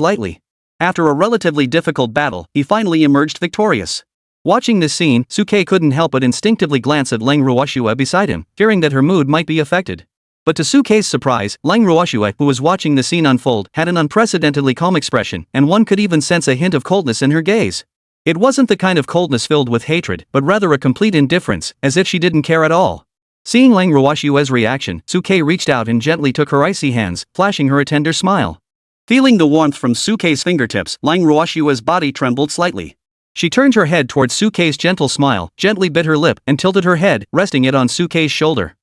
lightly. After a relatively difficult battle, he finally emerged victorious. Watching this scene, Sukei couldn't help but instinctively glance at Lang Ruoshua beside him, fearing that her mood might be affected. But to Suke's surprise, Lang Ruoshue, who was watching the scene unfold, had an unprecedentedly calm expression, and one could even sense a hint of coldness in her gaze. It wasn't the kind of coldness filled with hatred, but rather a complete indifference, as if she didn't care at all. Seeing Lang Ruoshue's reaction, Suke reached out and gently took her icy hands, flashing her a tender smile. Feeling the warmth from Suke's fingertips, Lang Ruoshue's body trembled slightly. She turned her head towards Suke's gentle smile, gently bit her lip, and tilted her head, resting it on Suke's shoulder.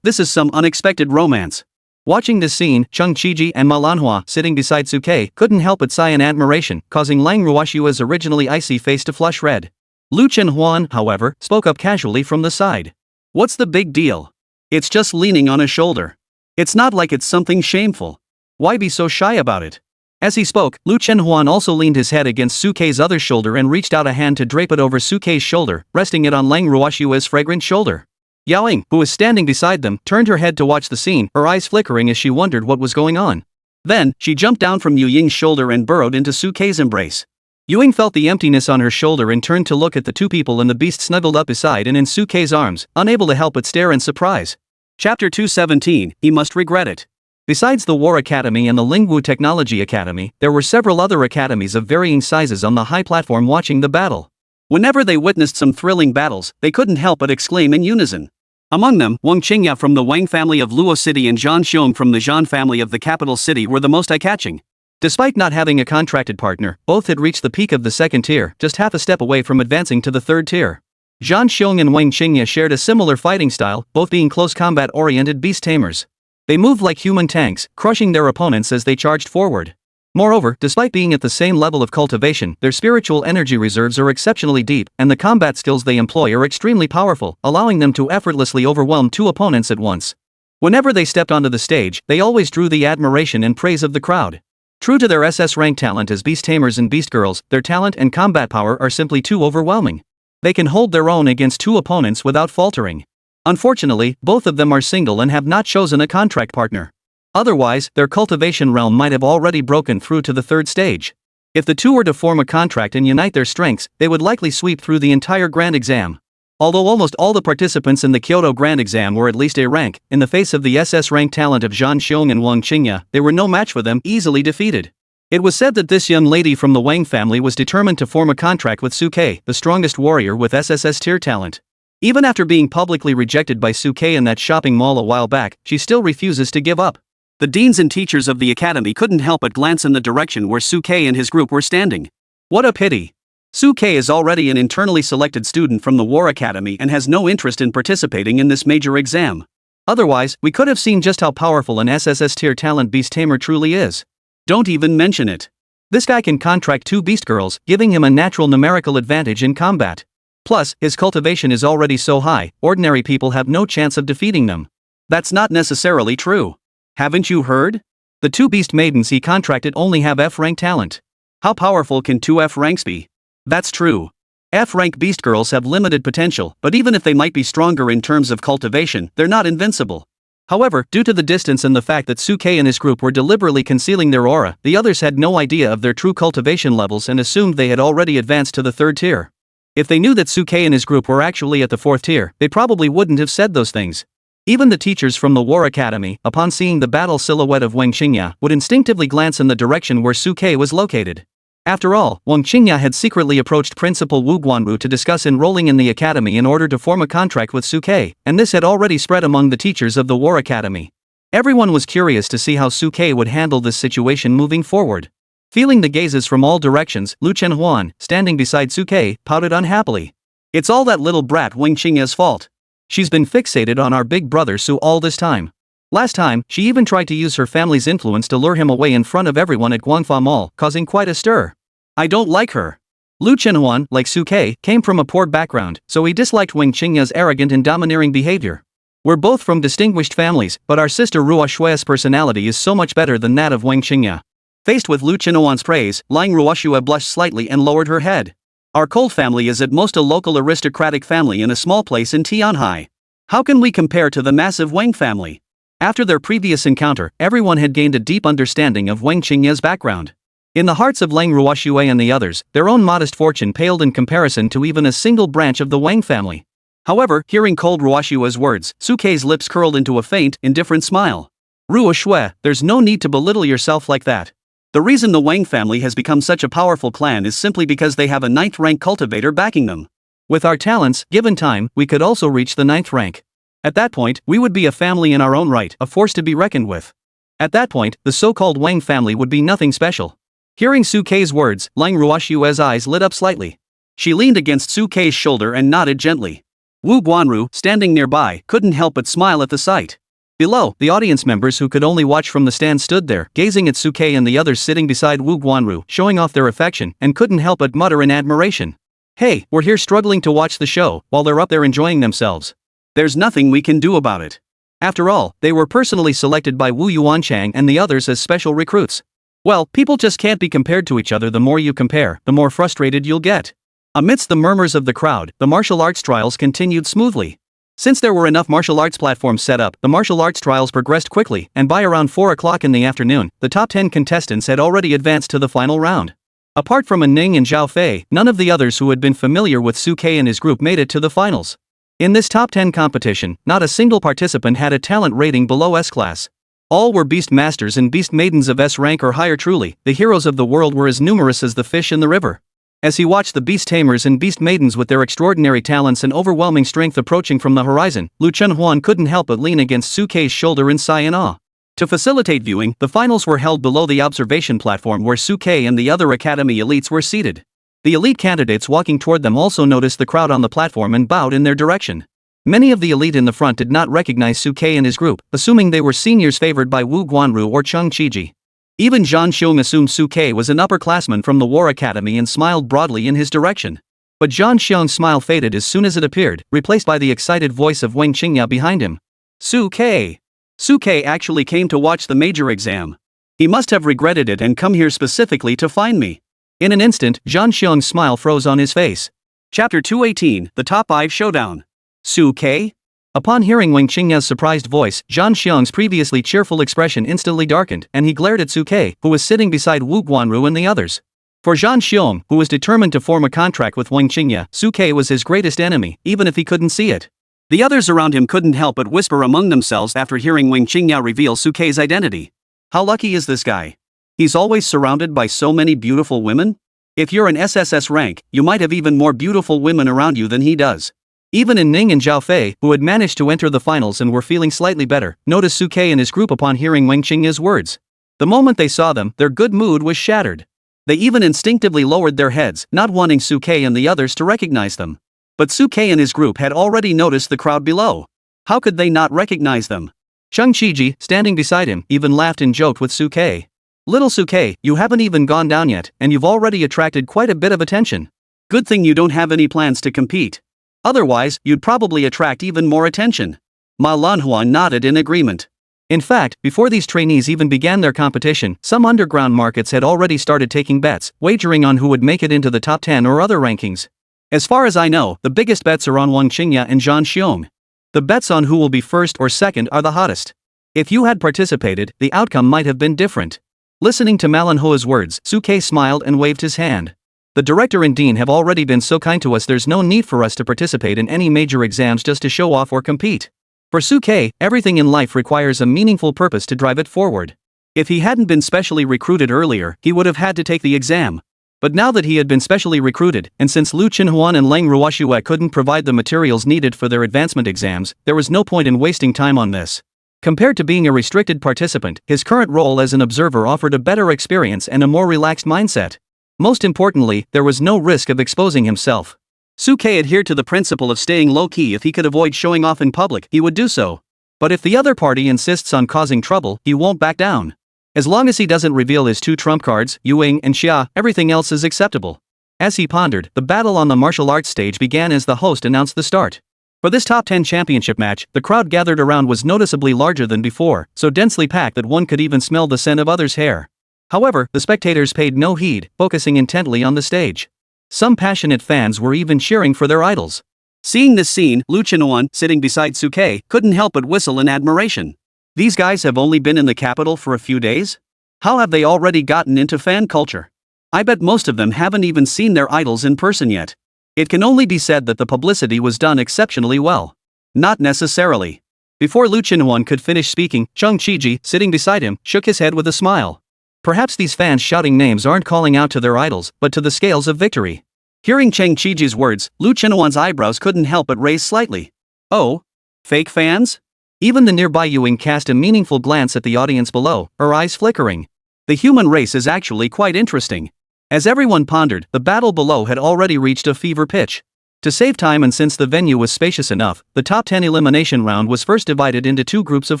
This is some unexpected romance. Watching this scene, Chung Chiji and Manhwa, sitting beside Suke, couldn't help but sigh in admiration, causing Lang Ruoshue's originally icy face to flush red. Lu Chenhuan, however, spoke up casually from the side. What's the big deal? It's just leaning on a shoulder. It's not like it's something shameful. Why be so shy about it? As he spoke, Lu Chenhuan also leaned his head against Suke's other shoulder and reached out a hand to drape it over Suke's shoulder, resting it on Lang Ruoshue's fragrant shoulder. Yaoing, who was standing beside them, turned her head to watch the scene, her eyes flickering as she wondered what was going on. Then, she jumped down from Yu Ying's shoulder and burrowed into Suke's embrace. Ying felt the emptiness on her shoulder and turned to look at the two people and the beast snuggled up beside and in Suke's arms, unable to help but stare in surprise. Chapter 217, He Must Regret It. Besides the War Academy and the Lingwu Technology Academy, there were several other academies of varying sizes on the high platform watching the battle. Whenever they witnessed some thrilling battles, they couldn't help but exclaim in unison. Among them, Wang Qingya from the Wang family of Luo City and Zhan Xiong from the Zhan family of the capital city were the most eye-catching. Despite not having a contracted partner, both had reached the peak of the second tier, just half a step away from advancing to the third tier. Zhan Xiong and Wang Qingya shared a similar fighting style, both being close combat-oriented beast tamers. They moved like human tanks, crushing their opponents as they charged forward. Moreover, despite being at the same level of cultivation, their spiritual energy reserves are exceptionally deep, and the combat skills they employ are extremely powerful, allowing them to effortlessly overwhelm two opponents at once. Whenever they stepped onto the stage, they always drew the admiration and praise of the crowd. True to their SS-Rank talent as beast tamers and beast girls, their talent and combat power are simply too overwhelming. They can hold their own against two opponents without faltering. Unfortunately, both of them are single and have not chosen a contract partner. Otherwise, their cultivation realm might have already broken through to the third stage. If the two were to form a contract and unite their strengths, they would likely sweep through the entire Grand Exam. Although almost all the participants in the Kyoto Grand Exam were at least A rank, in the face of the SS-Rank talent of Zhan Xiong and Wang Qingya, they were no match for them, easily defeated. It was said that this young lady from the Wang family was determined to form a contract with Suke, the strongest warrior with SSS tier talent. Even after being publicly rejected by Suke in that shopping mall a while back, she still refuses to give up. The deans and teachers of the academy couldn't help but glance in the direction where Suke and his group were standing. What a pity. Suke is already an internally selected student from the War Academy and has no interest in participating in this major exam. Otherwise, we could have seen just how powerful an SSS tier talent beast tamer truly is. Don't even mention it. This guy can contract two beast girls, giving him a natural numerical advantage in combat. Plus, his cultivation is already so high, ordinary people have no chance of defeating them. That's not necessarily true. Haven't you heard? The two beast maidens he contracted only have F-rank talent. How powerful can two F ranks be? That's true. F-rank beast girls have limited potential, but even if they might be stronger in terms of cultivation, they're not invincible. However, due to the distance and the fact that Suke and his group were deliberately concealing their aura, the others had no idea of their true cultivation levels and assumed they had already advanced to the third tier. If they knew that Suke and his group were actually at the fourth tier, they probably wouldn't have said those things. Even the teachers from the War Academy, upon seeing the battle silhouette of Wang Qingya, would instinctively glance in the direction where Suke was located. After all, Wang Qingya had secretly approached Principal Wu Guanwu to discuss enrolling in the academy in order to form a contract with Suke, and this had already spread among the teachers of the War Academy. Everyone was curious to see how Suke would handle this situation moving forward. Feeling the gazes from all directions, Lu Chenhuan, standing beside Suke, pouted unhappily. It's all that little brat Wang Qingya's fault. She's been fixated on our big brother Su all this time. Last time, she even tried to use her family's influence to lure him away in front of everyone at Guangfa Mall, causing quite a stir. I don't like her. Lu Chenhuan, like Suke, came from a poor background, so he disliked Wang Qingya's arrogant and domineering behavior. We're both from distinguished families, but our sister Ruo Shue's personality is so much better than that of Wang Qingya. Faced with Lu Chenhuan's praise, Lang Ruoshue blushed slightly and lowered her head. Our Cold family is at most a local aristocratic family in a small place in Tianhai. How can we compare to the massive Wang family? After their previous encounter, everyone had gained a deep understanding of Wang Qingya's background. In the hearts of Lang Ruoshue and the others, their own modest fortune paled in comparison to even a single branch of the Wang family. However, hearing cold Ruoshua's words, Sukei's lips curled into a faint, indifferent smile. Ruoshue, there's no need to belittle yourself like that. The reason the Wang family has become such a powerful clan is simply because they have a 9th rank cultivator backing them. With our talents, given time, we could also reach the 9th rank. At that point, we would be a family in our own right, a force to be reckoned with. At that point, the so-called Wang family would be nothing special. Hearing Sukei's words, Lang Ruoshue's eyes lit up slightly. She leaned against Sukei's shoulder and nodded gently. Wu Guanru, standing nearby, couldn't help but smile at the sight. Below, the audience members who could only watch from the stand stood there, gazing at Sukei and the others sitting beside Wu Guanru, showing off their affection, and couldn't help but mutter in admiration. Hey, we're here struggling to watch the show, while they're up there enjoying themselves. There's nothing we can do about it. After all, they were personally selected by Wu Yuanchang and the others as special recruits. Well, people just can't be compared to each other. The more you compare, the more frustrated you'll get. Amidst the murmurs of the crowd, the martial arts trials continued smoothly. Since there were enough martial arts platforms set up, the martial arts trials progressed quickly, and by around 4 o'clock in the afternoon, the top 10 contestants had already advanced to the final round. Apart from Ning and Zhao Fei, none of the others who had been familiar with Sukei and his group made it to the finals. In this top 10 competition, not a single participant had a talent rating below S-class. All were beast masters and beast maidens of S rank or higher. Truly, the heroes of the world were as numerous as the fish in the river. As he watched the beast tamers and beast maidens with their extraordinary talents and overwhelming strength approaching from the horizon, Lu Chenhuan couldn't help but lean against Sukei's shoulder in sigh and awe. To facilitate viewing, the finals were held below the observation platform where Sukei and the other academy elites were seated. The elite candidates walking toward them also noticed the crowd on the platform and bowed in their direction. Many of the elite in the front did not recognize Sukei and his group, assuming they were seniors favored by Wu Guanru or Chung Qiji. Even Zhang Xiong assumed Sukei was an upperclassman from the War Academy and smiled broadly in his direction. But Zhang Xiong's smile faded as soon as it appeared, replaced by the excited voice of Wang Qingya behind him. Sukei! Sukei actually came to watch the major exam. He must have regretted it and come here specifically to find me. In an instant, Zhang Xiong's smile froze on his face. Chapter 218, The Top 5 Showdown. Sukei? Upon hearing Wang Qingya's surprised voice, Zhang Xiong's previously cheerful expression instantly darkened, and he glared at Sukei, who was sitting beside Wu Guanru and the others. For Zhang Xiong, who was determined to form a contract with Wang Qingya, Sukei was his greatest enemy, even if he couldn't see it. The others around him couldn't help but whisper among themselves after hearing Wang Qingya reveal Sukei's identity. How lucky is this guy? He's always surrounded by so many beautiful women? If you're an SSS rank, you might have even more beautiful women around you than he does. Even Ning and Zhao Fei, who had managed to enter the finals and were feeling slightly better, noticed Sukei and his group upon hearing Wang Qingya's words. The moment they saw them, their good mood was shattered. They even instinctively lowered their heads, not wanting Sukei and the others to recognize them. But Sukei and his group had already noticed the crowd below. How could they not recognize them? Chung Qiji, standing beside him, even laughed and joked with Sukei. Little Sukei, you haven't even gone down yet, and you've already attracted quite a bit of attention. Good thing you don't have any plans to compete. Otherwise, you'd probably attract even more attention. Ma Lanhua nodded in agreement. In fact, before these trainees even began their competition, some underground markets had already started taking bets, wagering on who would make it into the top 10 or other rankings. As far as I know, the biggest bets are on Wang Qingya and Zhang Xiong. The bets on who will be first or second are the hottest. If you had participated, the outcome might have been different. Listening to Malanhoa's words, Sukei smiled and waved his hand. The director and dean have already been so kind to us, there's no need for us to participate in any major exams just to show off or compete. For Sukei, everything in life requires a meaningful purpose to drive it forward. If he hadn't been specially recruited earlier, he would have had to take the exam. But now that he had been specially recruited, and since Lu Chenhuan and Lang Ruoshue couldn't provide the materials needed for their advancement exams, there was no point in wasting time on this. Compared to being a restricted participant, his current role as an observer offered a better experience and a more relaxed mindset. Most importantly, there was no risk of exposing himself. Sukei adhered to the principle of staying low-key. If he could avoid showing off in public, he would do so. But if the other party insists on causing trouble, he won't back down. As long as he doesn't reveal his two trump cards, Yuing and Xia, everything else is acceptable. As he pondered, the battle on the martial arts stage began as the host announced the start. For this top 10 championship match, the crowd gathered around was noticeably larger than before, so densely packed that one could even smell the scent of others' hair. However, the spectators paid no heed, focusing intently on the stage. Some passionate fans were even cheering for their idols. Seeing this scene, Lu Chenhuan, sitting beside Sukei, couldn't help but whistle in admiration. These guys have only been in the capital for a few days? How have they already gotten into fan culture? I bet most of them haven't even seen their idols in person yet. It can only be said that the publicity was done exceptionally well. Not necessarily. Before Lu Chenhuan could finish speaking, Cheng Qiji, sitting beside him, shook his head with a smile. Perhaps these fans shouting names aren't calling out to their idols, but to the scales of victory. Hearing Cheng Qiji's words, Lu Chenhuan's eyebrows couldn't help but raise slightly. Oh? Fake fans? Even the nearby Yuing cast a meaningful glance at the audience below, her eyes flickering. The human race is actually quite interesting. As everyone pondered, the battle below had already reached a fever pitch. To save time and since the venue was spacious enough, the top 10 elimination round was first divided into 2 groups of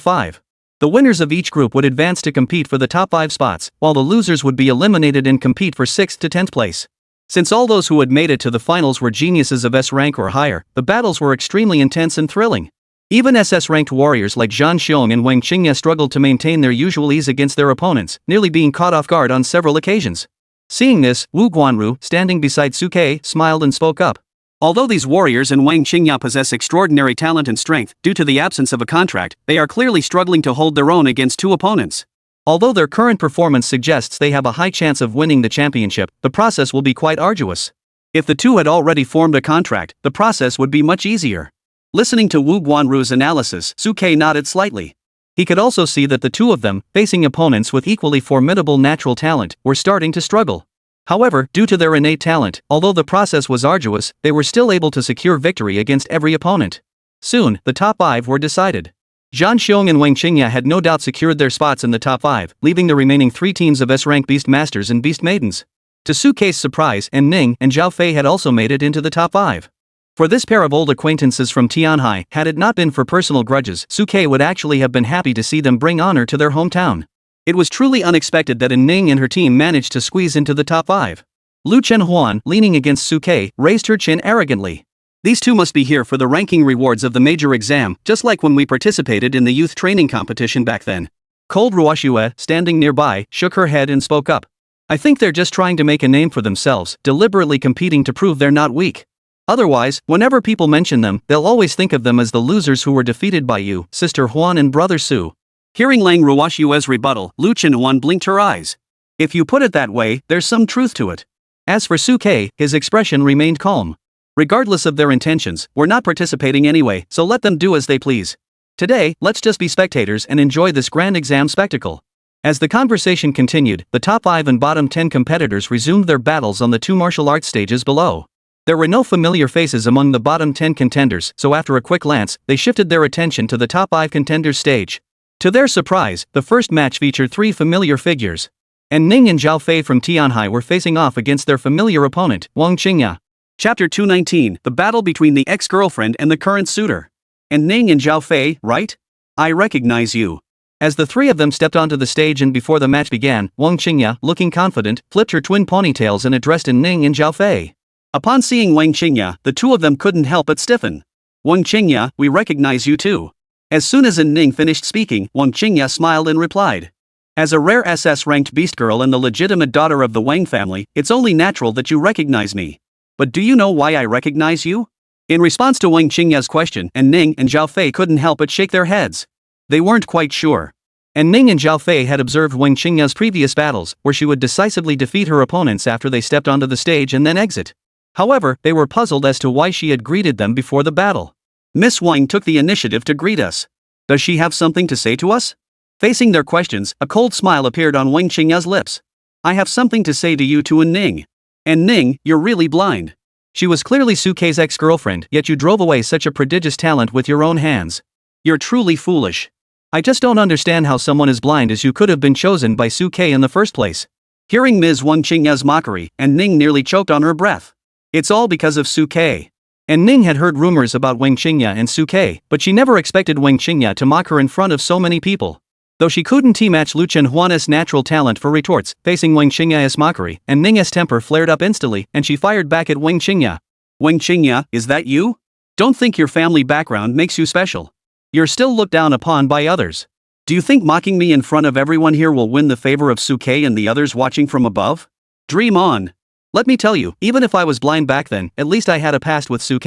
5. The winners of each group would advance to compete for the top 5 spots, while the losers would be eliminated and compete for 6th to 10th place. Since all those who had made it to the finals were geniuses of S rank or higher, the battles were extremely intense and thrilling. Even SS-ranked warriors like Zhang Xiong and Wang Qingya struggled to maintain their usual ease against their opponents, nearly being caught off guard on several occasions. Seeing this, Wu Guanru, standing beside Suke, smiled and spoke up. Although these warriors and Wang Qingya possess extraordinary talent and strength, due to the absence of a contract, they are clearly struggling to hold their own against 2 opponents. Although their current performance suggests they have a high chance of winning the championship, the process will be quite arduous. If the 2 had already formed a contract, the process would be much easier. Listening to Wu Guanru's analysis, Suke nodded slightly. He could also see that the 2 of them, facing opponents with equally formidable natural talent, were starting to struggle. However, due to their innate talent, although the process was arduous, they were still able to secure victory against every opponent. Soon, the top 5 were decided. Zhang Xiong and Wang Qingya had no doubt secured their spots in the top 5, leaving the remaining 3 teams of S-rank Beast Masters and Beast Maidens. To Suke's surprise, Ning and Zhao Fei had also made it into the top 5. For this pair of old acquaintances from Tianhai, had it not been for personal grudges, Suke would actually have been happy to see them bring honor to their hometown. It was truly unexpected that Ning and her team managed to squeeze into the top 5. Lu Chenhuan, leaning against Suke, raised her chin arrogantly. These 2 must be here for the ranking rewards of the major exam, just like when we participated in the youth training competition back then. Cold Ruoxue, standing nearby, shook her head and spoke up. I think they're just trying to make a name for themselves, deliberately competing to prove they're not weak. Otherwise, whenever people mention them, they'll always think of them as the losers who were defeated by you, Sister Huan and Brother Su. Hearing Lang Ruoxue's rebuttal, Lu Chenhuan blinked her eyes. If you put it that way, there's some truth to it. As for Suke, his expression remained calm. Regardless of their intentions, we're not participating anyway, so let them do as they please. Today, let's just be spectators and enjoy this grand exam spectacle. As the conversation continued, the top 5 and bottom 10 competitors resumed their battles on the 2 martial arts stages below. There were no familiar faces among the bottom 10 contenders, so after a quick glance, they shifted their attention to the top 5 contenders stage. To their surprise, the first match featured 3 familiar figures. Ning and Zhao Fei from Tianhai were facing off against their familiar opponent, Wang Qingya. Chapter 219, The Battle Between the Ex-Girlfriend and the Current Suitor. Ning and Zhao Fei, right? I recognize you. As the 3 of them stepped onto the stage and before the match began, Wang Qingya, looking confident, flipped her twin ponytails and addressed Ning and Zhao Fei. Upon seeing Wang Qingya, the 2 of them couldn't help but stiffen. Wang Qingya, we recognize you too. As soon as Ning finished speaking, Wang Qingya smiled and replied. As a rare SS-ranked beast girl and the legitimate daughter of the Wang family, it's only natural that you recognize me. But do you know why I recognize you? In response to Wang Qingya's question, Ning and Zhao Fei couldn't help but shake their heads. They weren't quite sure. Ning and Zhao Fei had observed Wang Qingya's previous battles, where she would decisively defeat her opponents after they stepped onto the stage and then exit. However, they were puzzled as to why she had greeted them before the battle. Miss Wang took the initiative to greet us. Does she have something to say to us? Facing their questions, a cold smile appeared on Wang Qingya's lips. I have something to say to you to Ning. Ning, you're really blind. She was clearly Suke's ex-girlfriend, yet you drove away such a prodigious talent with your own hands. You're truly foolish. I just don't understand how someone as blind as you could have been chosen by Suke in the first place. Hearing Ms. Wang Qingya's mockery, Ning nearly choked on her breath. It's all because of Suke. Ning had heard rumors about Wang Qingya and Suke, but she never expected Wang Qingya to mock her in front of so many people. Though she couldn't match Lu Chenhuan's natural talent for retorts, facing Wang Qingya's mockery, Ning's temper flared up instantly, and she fired back at Wang Qingya. Wang Qingya, is that you? Don't think your family background makes you special. You're still looked down upon by others. Do you think mocking me in front of everyone here will win the favor of Suke and the others watching from above? Dream on. Let me tell you, even if I was blind back then, at least I had a past with Suke.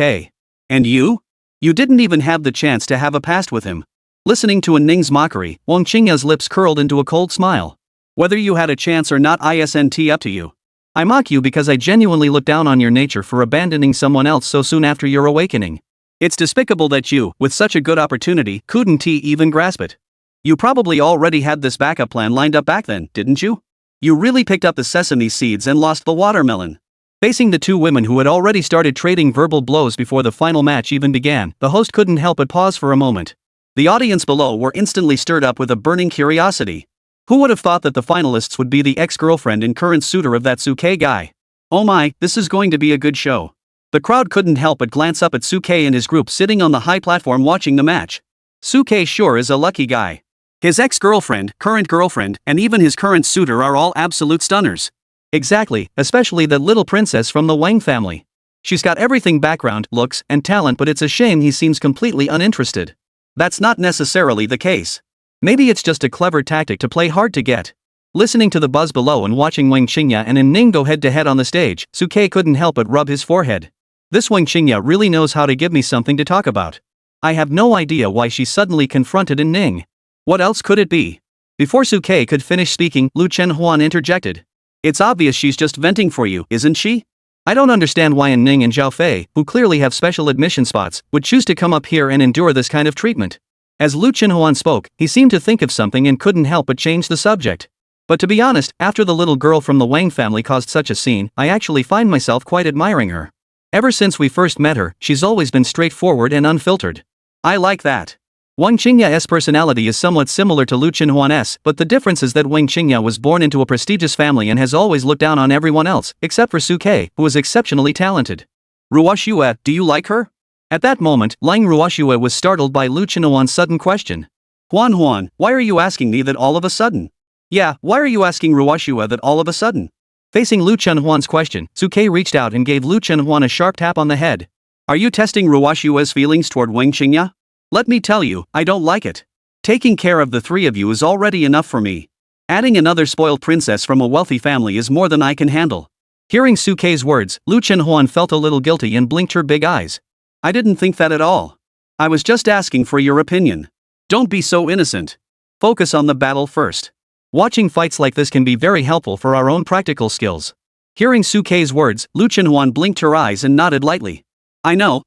And you? You didn't even have the chance to have a past with him. Listening to Ning's mockery, Wang Qingya's lips curled into a cold smile. Whether you had a chance or not isn't up to you. I mock you because I genuinely look down on your nature for abandoning someone else so soon after your awakening. It's despicable that you, with such a good opportunity, couldn't even grasp it. You probably already had this backup plan lined up back then, didn't you? You really picked up the sesame seeds and lost the watermelon. Facing the two women who had already started trading verbal blows before the final match even began, the host couldn't help but pause for a moment. The audience below were instantly stirred up with a burning curiosity. Who would have thought that the finalists would be the ex-girlfriend and current suitor of that Suke guy? Oh my, this is going to be a good show. The crowd couldn't help but glance up at Suke and his group sitting on the high platform watching the match. Suke sure is a lucky guy. His ex-girlfriend, current girlfriend, and even his current suitor are all absolute stunners. Exactly, especially that little princess from the Wang family. She's got everything: background, looks, and talent, but it's a shame he seems completely uninterested. That's not necessarily the case. Maybe it's just a clever tactic to play hard to get. Listening to the buzz below and watching Wang Qingya and Ning go head to head on the stage, Suke couldn't help but rub his forehead. This Wang Qingya really knows how to give me something to talk about. I have no idea why she suddenly confronted Ning. What else could it be? Before Suke could finish speaking, Lu Chenhuan interjected. It's obvious she's just venting for you, isn't she? I don't understand why Ning and Zhao Fei, who clearly have special admission spots, would choose to come up here and endure this kind of treatment. As Lu Chenhuan spoke, he seemed to think of something and couldn't help but change the subject. But to be honest, after the little girl from the Wang family caused such a scene, I actually find myself quite admiring her. Ever since we first met her, she's always been straightforward and unfiltered. I like that. Wang Qingya's personality is somewhat similar to Lu Chenhuan's, but the difference is that Wang Qingya was born into a prestigious family and has always looked down on everyone else, except for Suke, who is exceptionally talented. Ruoxue, do you like her? At that moment, Lang Ruoxue was startled by Lu Chenhuan's sudden question. Huan, why are you asking me that all of a sudden? Yeah, why are you asking Ruoxue that all of a sudden? Facing Lu Chenhuan's question, Suke reached out and gave Lu Chenhuan a sharp tap on the head. Are you testing Ruoxue's feelings toward Wang Qingya? Let me tell you, I don't like it. Taking care of the three of you is already enough for me. Adding another spoiled princess from a wealthy family is more than I can handle. Hearing Suke's words, Lu Chenhuan felt a little guilty and blinked her big eyes. I didn't think that at all. I was just asking for your opinion. Don't be so innocent. Focus on the battle first. Watching fights like this can be very helpful for our own practical skills. Hearing Suke's words, Lu Chenhuan blinked her eyes and nodded lightly. I know.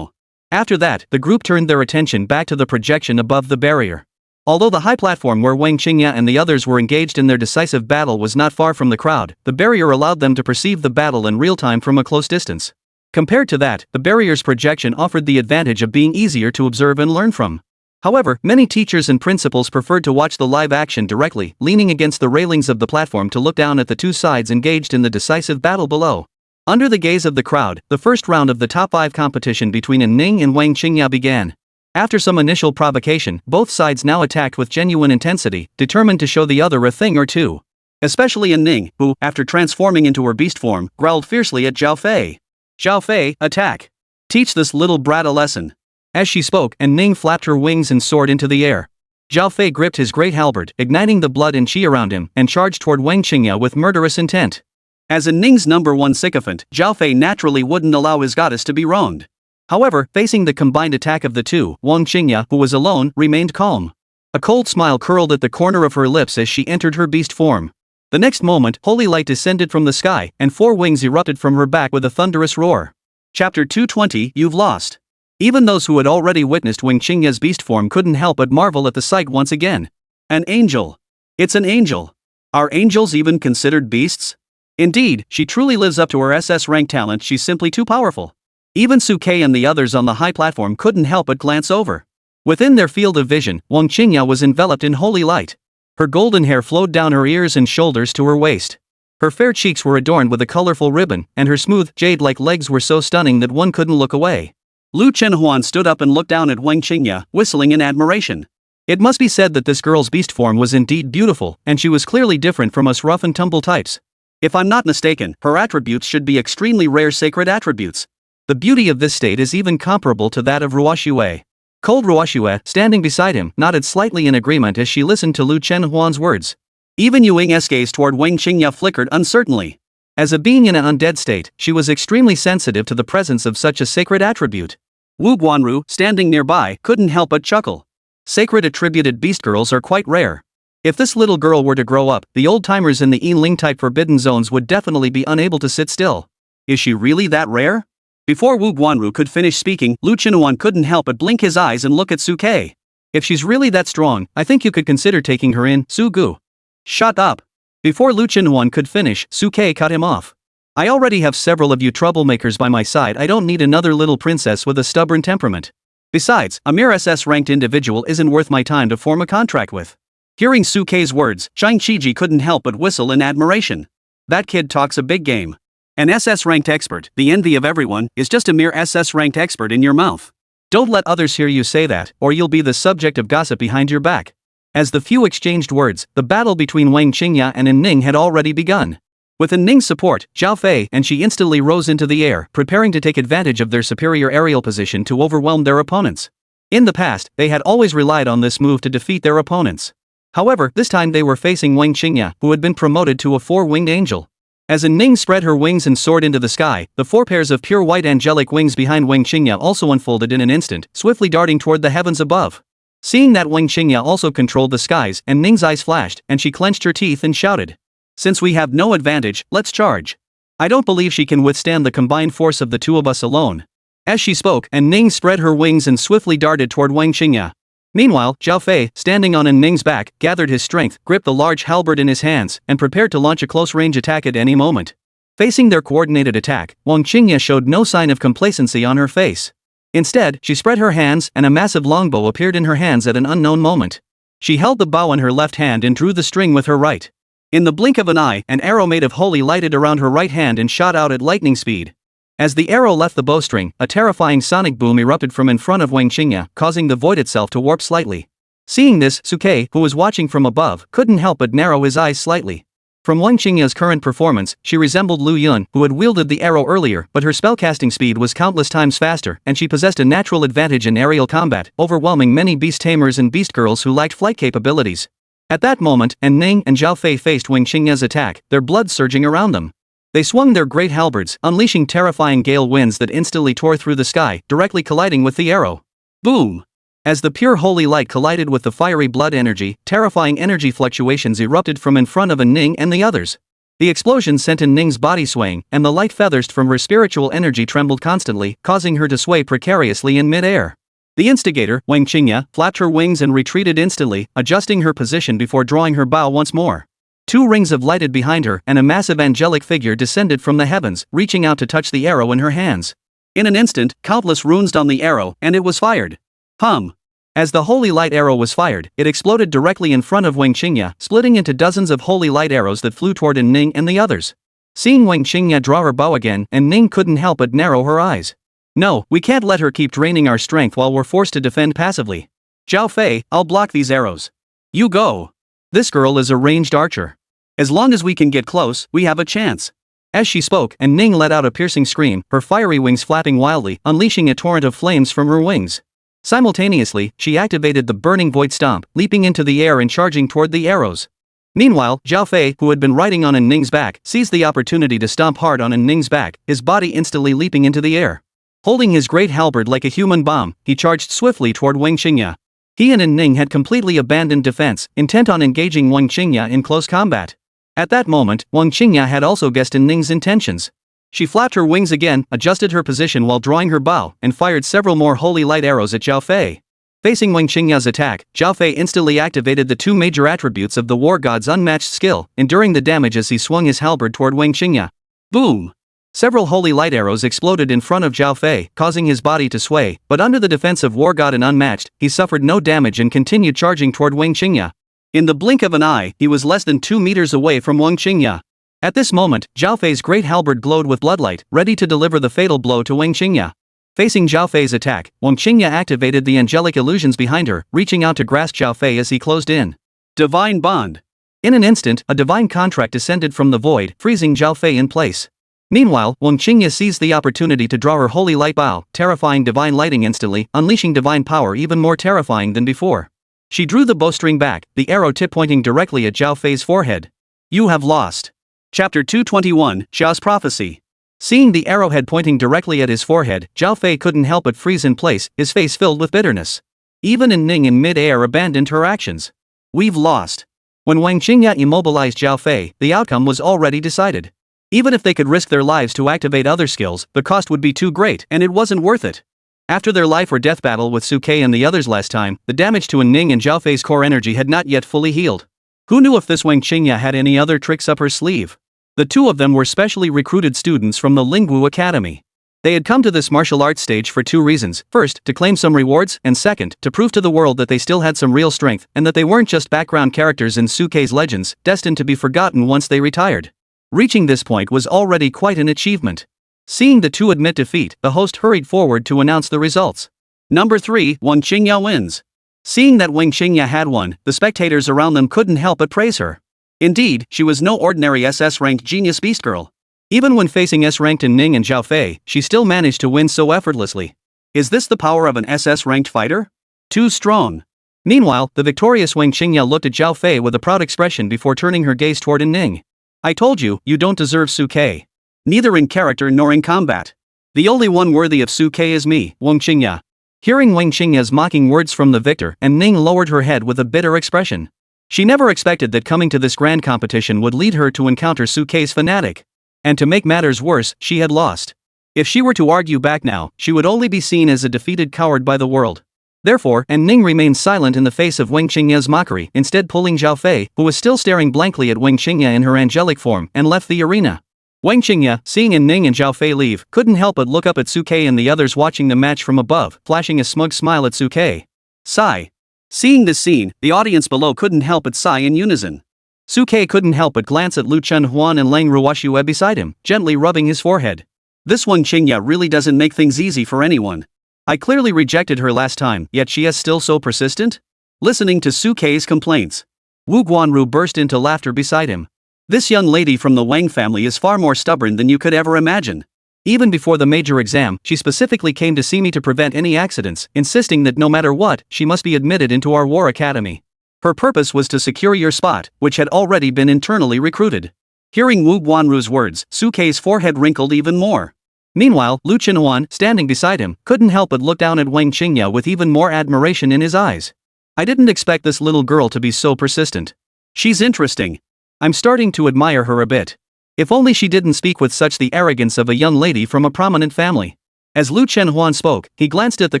After that, the group turned their attention back to the projection above the barrier. Although the high platform where Wang Qingya and the others were engaged in their decisive battle was not far from the crowd, the barrier allowed them to perceive the battle in real time from a close distance. Compared to that, the barrier's projection offered the advantage of being easier to observe and learn from. However, many teachers and principals preferred to watch the live action directly, leaning against the railings of the platform to look down at the two sides engaged in the decisive battle below. Under the gaze of the crowd, the first round of the top 5 competition between Ning and Wang Qingya began. After some initial provocation, both sides now attacked with genuine intensity, determined to show the other a thing or two. Especially Ning, who, after transforming into her beast form, growled fiercely at Zhao Fei. Zhao Fei, attack! Teach this little brat a lesson. As she spoke, Ning flapped her wings and soared into the air. Zhao Fei gripped his great halberd, igniting the blood and chi around him, and charged toward Wang Qingya with murderous intent. As Ning's #1 sycophant, Zhao Fei naturally wouldn't allow his goddess to be wronged. However, facing the combined attack of the two, Wang Qingya, who was alone, remained calm. A cold smile curled at the corner of her lips as she entered her beast form. The next moment, holy light descended from the sky, and 4 wings erupted from her back with a thunderous roar. Chapter 220, You've Lost. Even those who had already witnessed Wang Qingya's beast form couldn't help but marvel at the sight once again. An angel. It's an angel. Are angels even considered beasts? Indeed, she truly lives up to her SS-Rank talent. She's simply too powerful. Even Suke and the others on the high platform couldn't help but glance over. Within their field of vision, Wang Qingya was enveloped in holy light. Her golden hair flowed down her ears and shoulders to her waist. Her fair cheeks were adorned with a colorful ribbon, and her smooth, jade-like legs were so stunning that one couldn't look away. Lu Chenhuan stood up and looked down at Wang Qingya, whistling in admiration. It must be said that this girl's beast form was indeed beautiful, and she was clearly different from us rough and tumble types. If I'm not mistaken, her attributes should be extremely rare sacred attributes. The beauty of this state is even comparable to that of Ruoxue. Cold Ruoxue, standing beside him, nodded slightly in agreement as she listened to Lu Chenhuan's words. Even Yuing's gaze toward Wang Qingya flickered uncertainly. As a being in an undead state, she was extremely sensitive to the presence of such a sacred attribute. Wu Guanru, standing nearby, couldn't help but chuckle. Sacred attributed beast girls are quite rare. If this little girl were to grow up, the old-timers in the Yinling-type forbidden zones would definitely be unable to sit still. Is she really that rare? Before Wu Guanru could finish speaking, Lu Qinuan couldn't help but blink his eyes and look at Suke. If she's really that strong, I think you could consider taking her in, Su Gu. Shut up. Before Lu Qinuan could finish, Suke cut him off. I already have several of you troublemakers by my side. I don't need another little princess with a stubborn temperament. Besides, a mere SS-ranked individual isn't worth my time to form a contract with. Hearing Suke's words, Shang Qiji couldn't help but whistle in admiration. That kid talks a big game. An SS-ranked expert, the envy of everyone, is just a mere SS-ranked expert in your mouth. Don't let others hear you say that, or you'll be the subject of gossip behind your back. As the few exchanged words, the battle between Wang Qingya and An Ning had already begun. With An Ning's support, Zhao Fei and she instantly rose into the air, preparing to take advantage of their superior aerial position to overwhelm their opponents. In the past, they had always relied on this move to defeat their opponents. However, this time they were facing Wang Qingya, who had been promoted to a four-winged angel. As An Ning spread her wings and soared into the sky, the four pairs of pure white angelic wings behind Wang Qingya also unfolded in an instant, swiftly darting toward the heavens above. Seeing that Wang Qingya also controlled the skies, An Ning's eyes flashed, and she clenched her teeth and shouted. Since we have no advantage, let's charge. I don't believe she can withstand the combined force of the two of us alone. As she spoke, An Ning spread her wings and swiftly darted toward Wang Qingya. Meanwhile, Zhao Fei, standing on An Ning's back, gathered his strength, gripped the large halberd in his hands, and prepared to launch a close-range attack at any moment. Facing their coordinated attack, Wang Qingya showed no sign of complacency on her face. Instead, she spread her hands, and a massive longbow appeared in her hands at an unknown moment. She held the bow in her left hand and drew the string with her right. In the blink of an eye, an arrow made of holy lighted around her right hand and shot out at lightning speed. As the arrow left the bowstring, a terrifying sonic boom erupted from in front of Wang Qingya, causing the void itself to warp slightly. Seeing this, Suke, who was watching from above, couldn't help but narrow his eyes slightly. From Wang Qingya's current performance, she resembled Lu Yun, who had wielded the arrow earlier, but her spellcasting speed was countless times faster, and she possessed a natural advantage in aerial combat, overwhelming many beast tamers and beast girls who lacked flight capabilities. At that moment, An Ning and Zhao Fei faced Wang Qingya's attack, their blood surging around them. They swung their great halberds, unleashing terrifying gale winds that instantly tore through the sky, directly colliding with the arrow. Boom! As the pure holy light collided with the fiery blood energy, terrifying energy fluctuations erupted from in front of An Ning and the others. The explosion sent An Ning's body swaying, and the light feathers from her spiritual energy trembled constantly, causing her to sway precariously in mid-air. The instigator, Wang Qingya, flapped her wings and retreated instantly, adjusting her position before drawing her bow once more. Two rings of lighted behind her, and a massive angelic figure descended from the heavens, reaching out to touch the arrow in her hands. In an instant, countless runes on the arrow, and it was fired. Hum! As the holy light arrow was fired, it exploded directly in front of Wang Qingya, splitting into dozens of holy light arrows that flew toward An Ning and the others. Seeing Wang Qingya draw her bow again, An Ning couldn't help but narrow her eyes. No, we can't let her keep draining our strength while we're forced to defend passively. Zhao Fei, I'll block these arrows. You go. This girl is a ranged archer. As long as we can get close, we have a chance. As she spoke, An Ning let out a piercing scream, her fiery wings flapping wildly, unleashing a torrent of flames from her wings. Simultaneously, she activated the burning void stomp, leaping into the air and charging toward the arrows. Meanwhile, Zhao Fei, who had been riding on An Ning's back, seized the opportunity to stomp hard on An Ning's back, his body instantly leaping into the air. Holding his great halberd like a human bomb, he charged swiftly toward Wang Qingya. He and An Ning had completely abandoned defense, intent on engaging Wang Qingya in close combat. At that moment, Wang Qingya had also guessed An Ning's intentions. She flapped her wings again, adjusted her position while drawing her bow, and fired several more holy light arrows at Zhao Fei. Facing Wang Qingya's attack, Zhao Fei instantly activated the two major attributes of the war god's unmatched skill, enduring the damage as he swung his halberd toward Wang Qingya. Boom! Several holy light arrows exploded in front of Zhao Fei, causing his body to sway, but under the defense of War God and Unmatched, he suffered no damage and continued charging toward Wang Qingya. In the blink of an eye, he was less than 2 meters away from Wang Qingya. At this moment, Zhao Fei's great halberd glowed with bloodlight, ready to deliver the fatal blow to Wang Qingya. Facing Zhao Fei's attack, Wang Qingya activated the angelic illusions behind her, reaching out to grasp Zhao Fei as he closed in. Divine Bond. In an instant, a divine contract descended from the void, freezing Zhao Fei in place. Meanwhile, Wang Qingya seized the opportunity to draw her holy light bow, terrifying divine lighting instantly, unleashing divine power even more terrifying than before. She drew the bowstring back, the arrow tip pointing directly at Zhao Fei's forehead. You have lost. Chapter 221, Xiao's Prophecy. Seeing the arrowhead pointing directly at his forehead, Zhao Fei couldn't help but freeze in place, his face filled with bitterness. Even An Ning in mid-air abandoned her actions. We've lost. When Wang Qingya immobilized Zhao Fei, the outcome was already decided. Even if they could risk their lives to activate other skills, the cost would be too great and it wasn't worth it. After their life or death battle with Suke and the others last time, the damage to Ning and Zhao Fei's core energy had not yet fully healed. Who knew if this Wang Qingya had any other tricks up her sleeve? The two of them were specially recruited students from the Lingwu Academy. They had come to this martial arts stage for two reasons: first, to claim some rewards, and second, to prove to the world that they still had some real strength, and that they weren't just background characters in Suke's legends, destined to be forgotten once they retired. Reaching this point was already quite an achievement. Seeing the two admit defeat, the host hurried forward to announce the results. Number 3, Wang Qingya wins. Seeing that Wang Qingya had won, the spectators around them couldn't help but praise her. Indeed, she was no ordinary SS-Rank genius beast girl. Even when facing S-ranked Ning and Zhao Fei, she still managed to win so effortlessly. Is this the power of an SS-ranked fighter? Too strong. Meanwhile, the victorious Wang Qingya looked at Zhao Fei with a proud expression before turning her gaze toward Ning. I told you, you don't deserve Suke. Neither in character nor in combat. The only one worthy of Suke is me, Wang Qingya. Hearing Wang Qingya's mocking words from the victor, Ning lowered her head with a bitter expression. She never expected that coming to this grand competition would lead her to encounter Suke's fanatic. And to make matters worse, she had lost. If she were to argue back now, she would only be seen as a defeated coward by the world. Therefore, Ning remained silent in the face of Wang Qingya's mockery, instead pulling Zhao Fei, who was still staring blankly at Wang Qingya in her angelic form, and left the arena. Wang Qingya, seeing Ning and Zhao Fei leave, couldn't help but look up at Suke and the others watching the match from above, flashing a smug smile at Suke. Sigh. Seeing this scene, the audience below couldn't help but sigh in unison. Suke couldn't help but glance at Lu Chunhuan and Lang Ruoxue beside him, gently rubbing his forehead. This Wang Qingya really doesn't make things easy for anyone. I clearly rejected her last time, yet she is still so persistent? Listening to Suke's complaints, Wu Guanru burst into laughter beside him. This young lady from the Wang family is far more stubborn than you could ever imagine. Even before the major exam, she specifically came to see me to prevent any accidents, insisting that no matter what, she must be admitted into our war academy. Her purpose was to secure your spot, which had already been internally recruited. Hearing Wu Guanru's words, Suke's forehead wrinkled even more. Meanwhile, Lu Chenhuan, standing beside him, couldn't help but look down at Wang Qingya with even more admiration in his eyes. I didn't expect this little girl to be so persistent. She's interesting. I'm starting to admire her a bit. If only she didn't speak with such the arrogance of a young lady from a prominent family. As Lu Chenhuan spoke, he glanced at the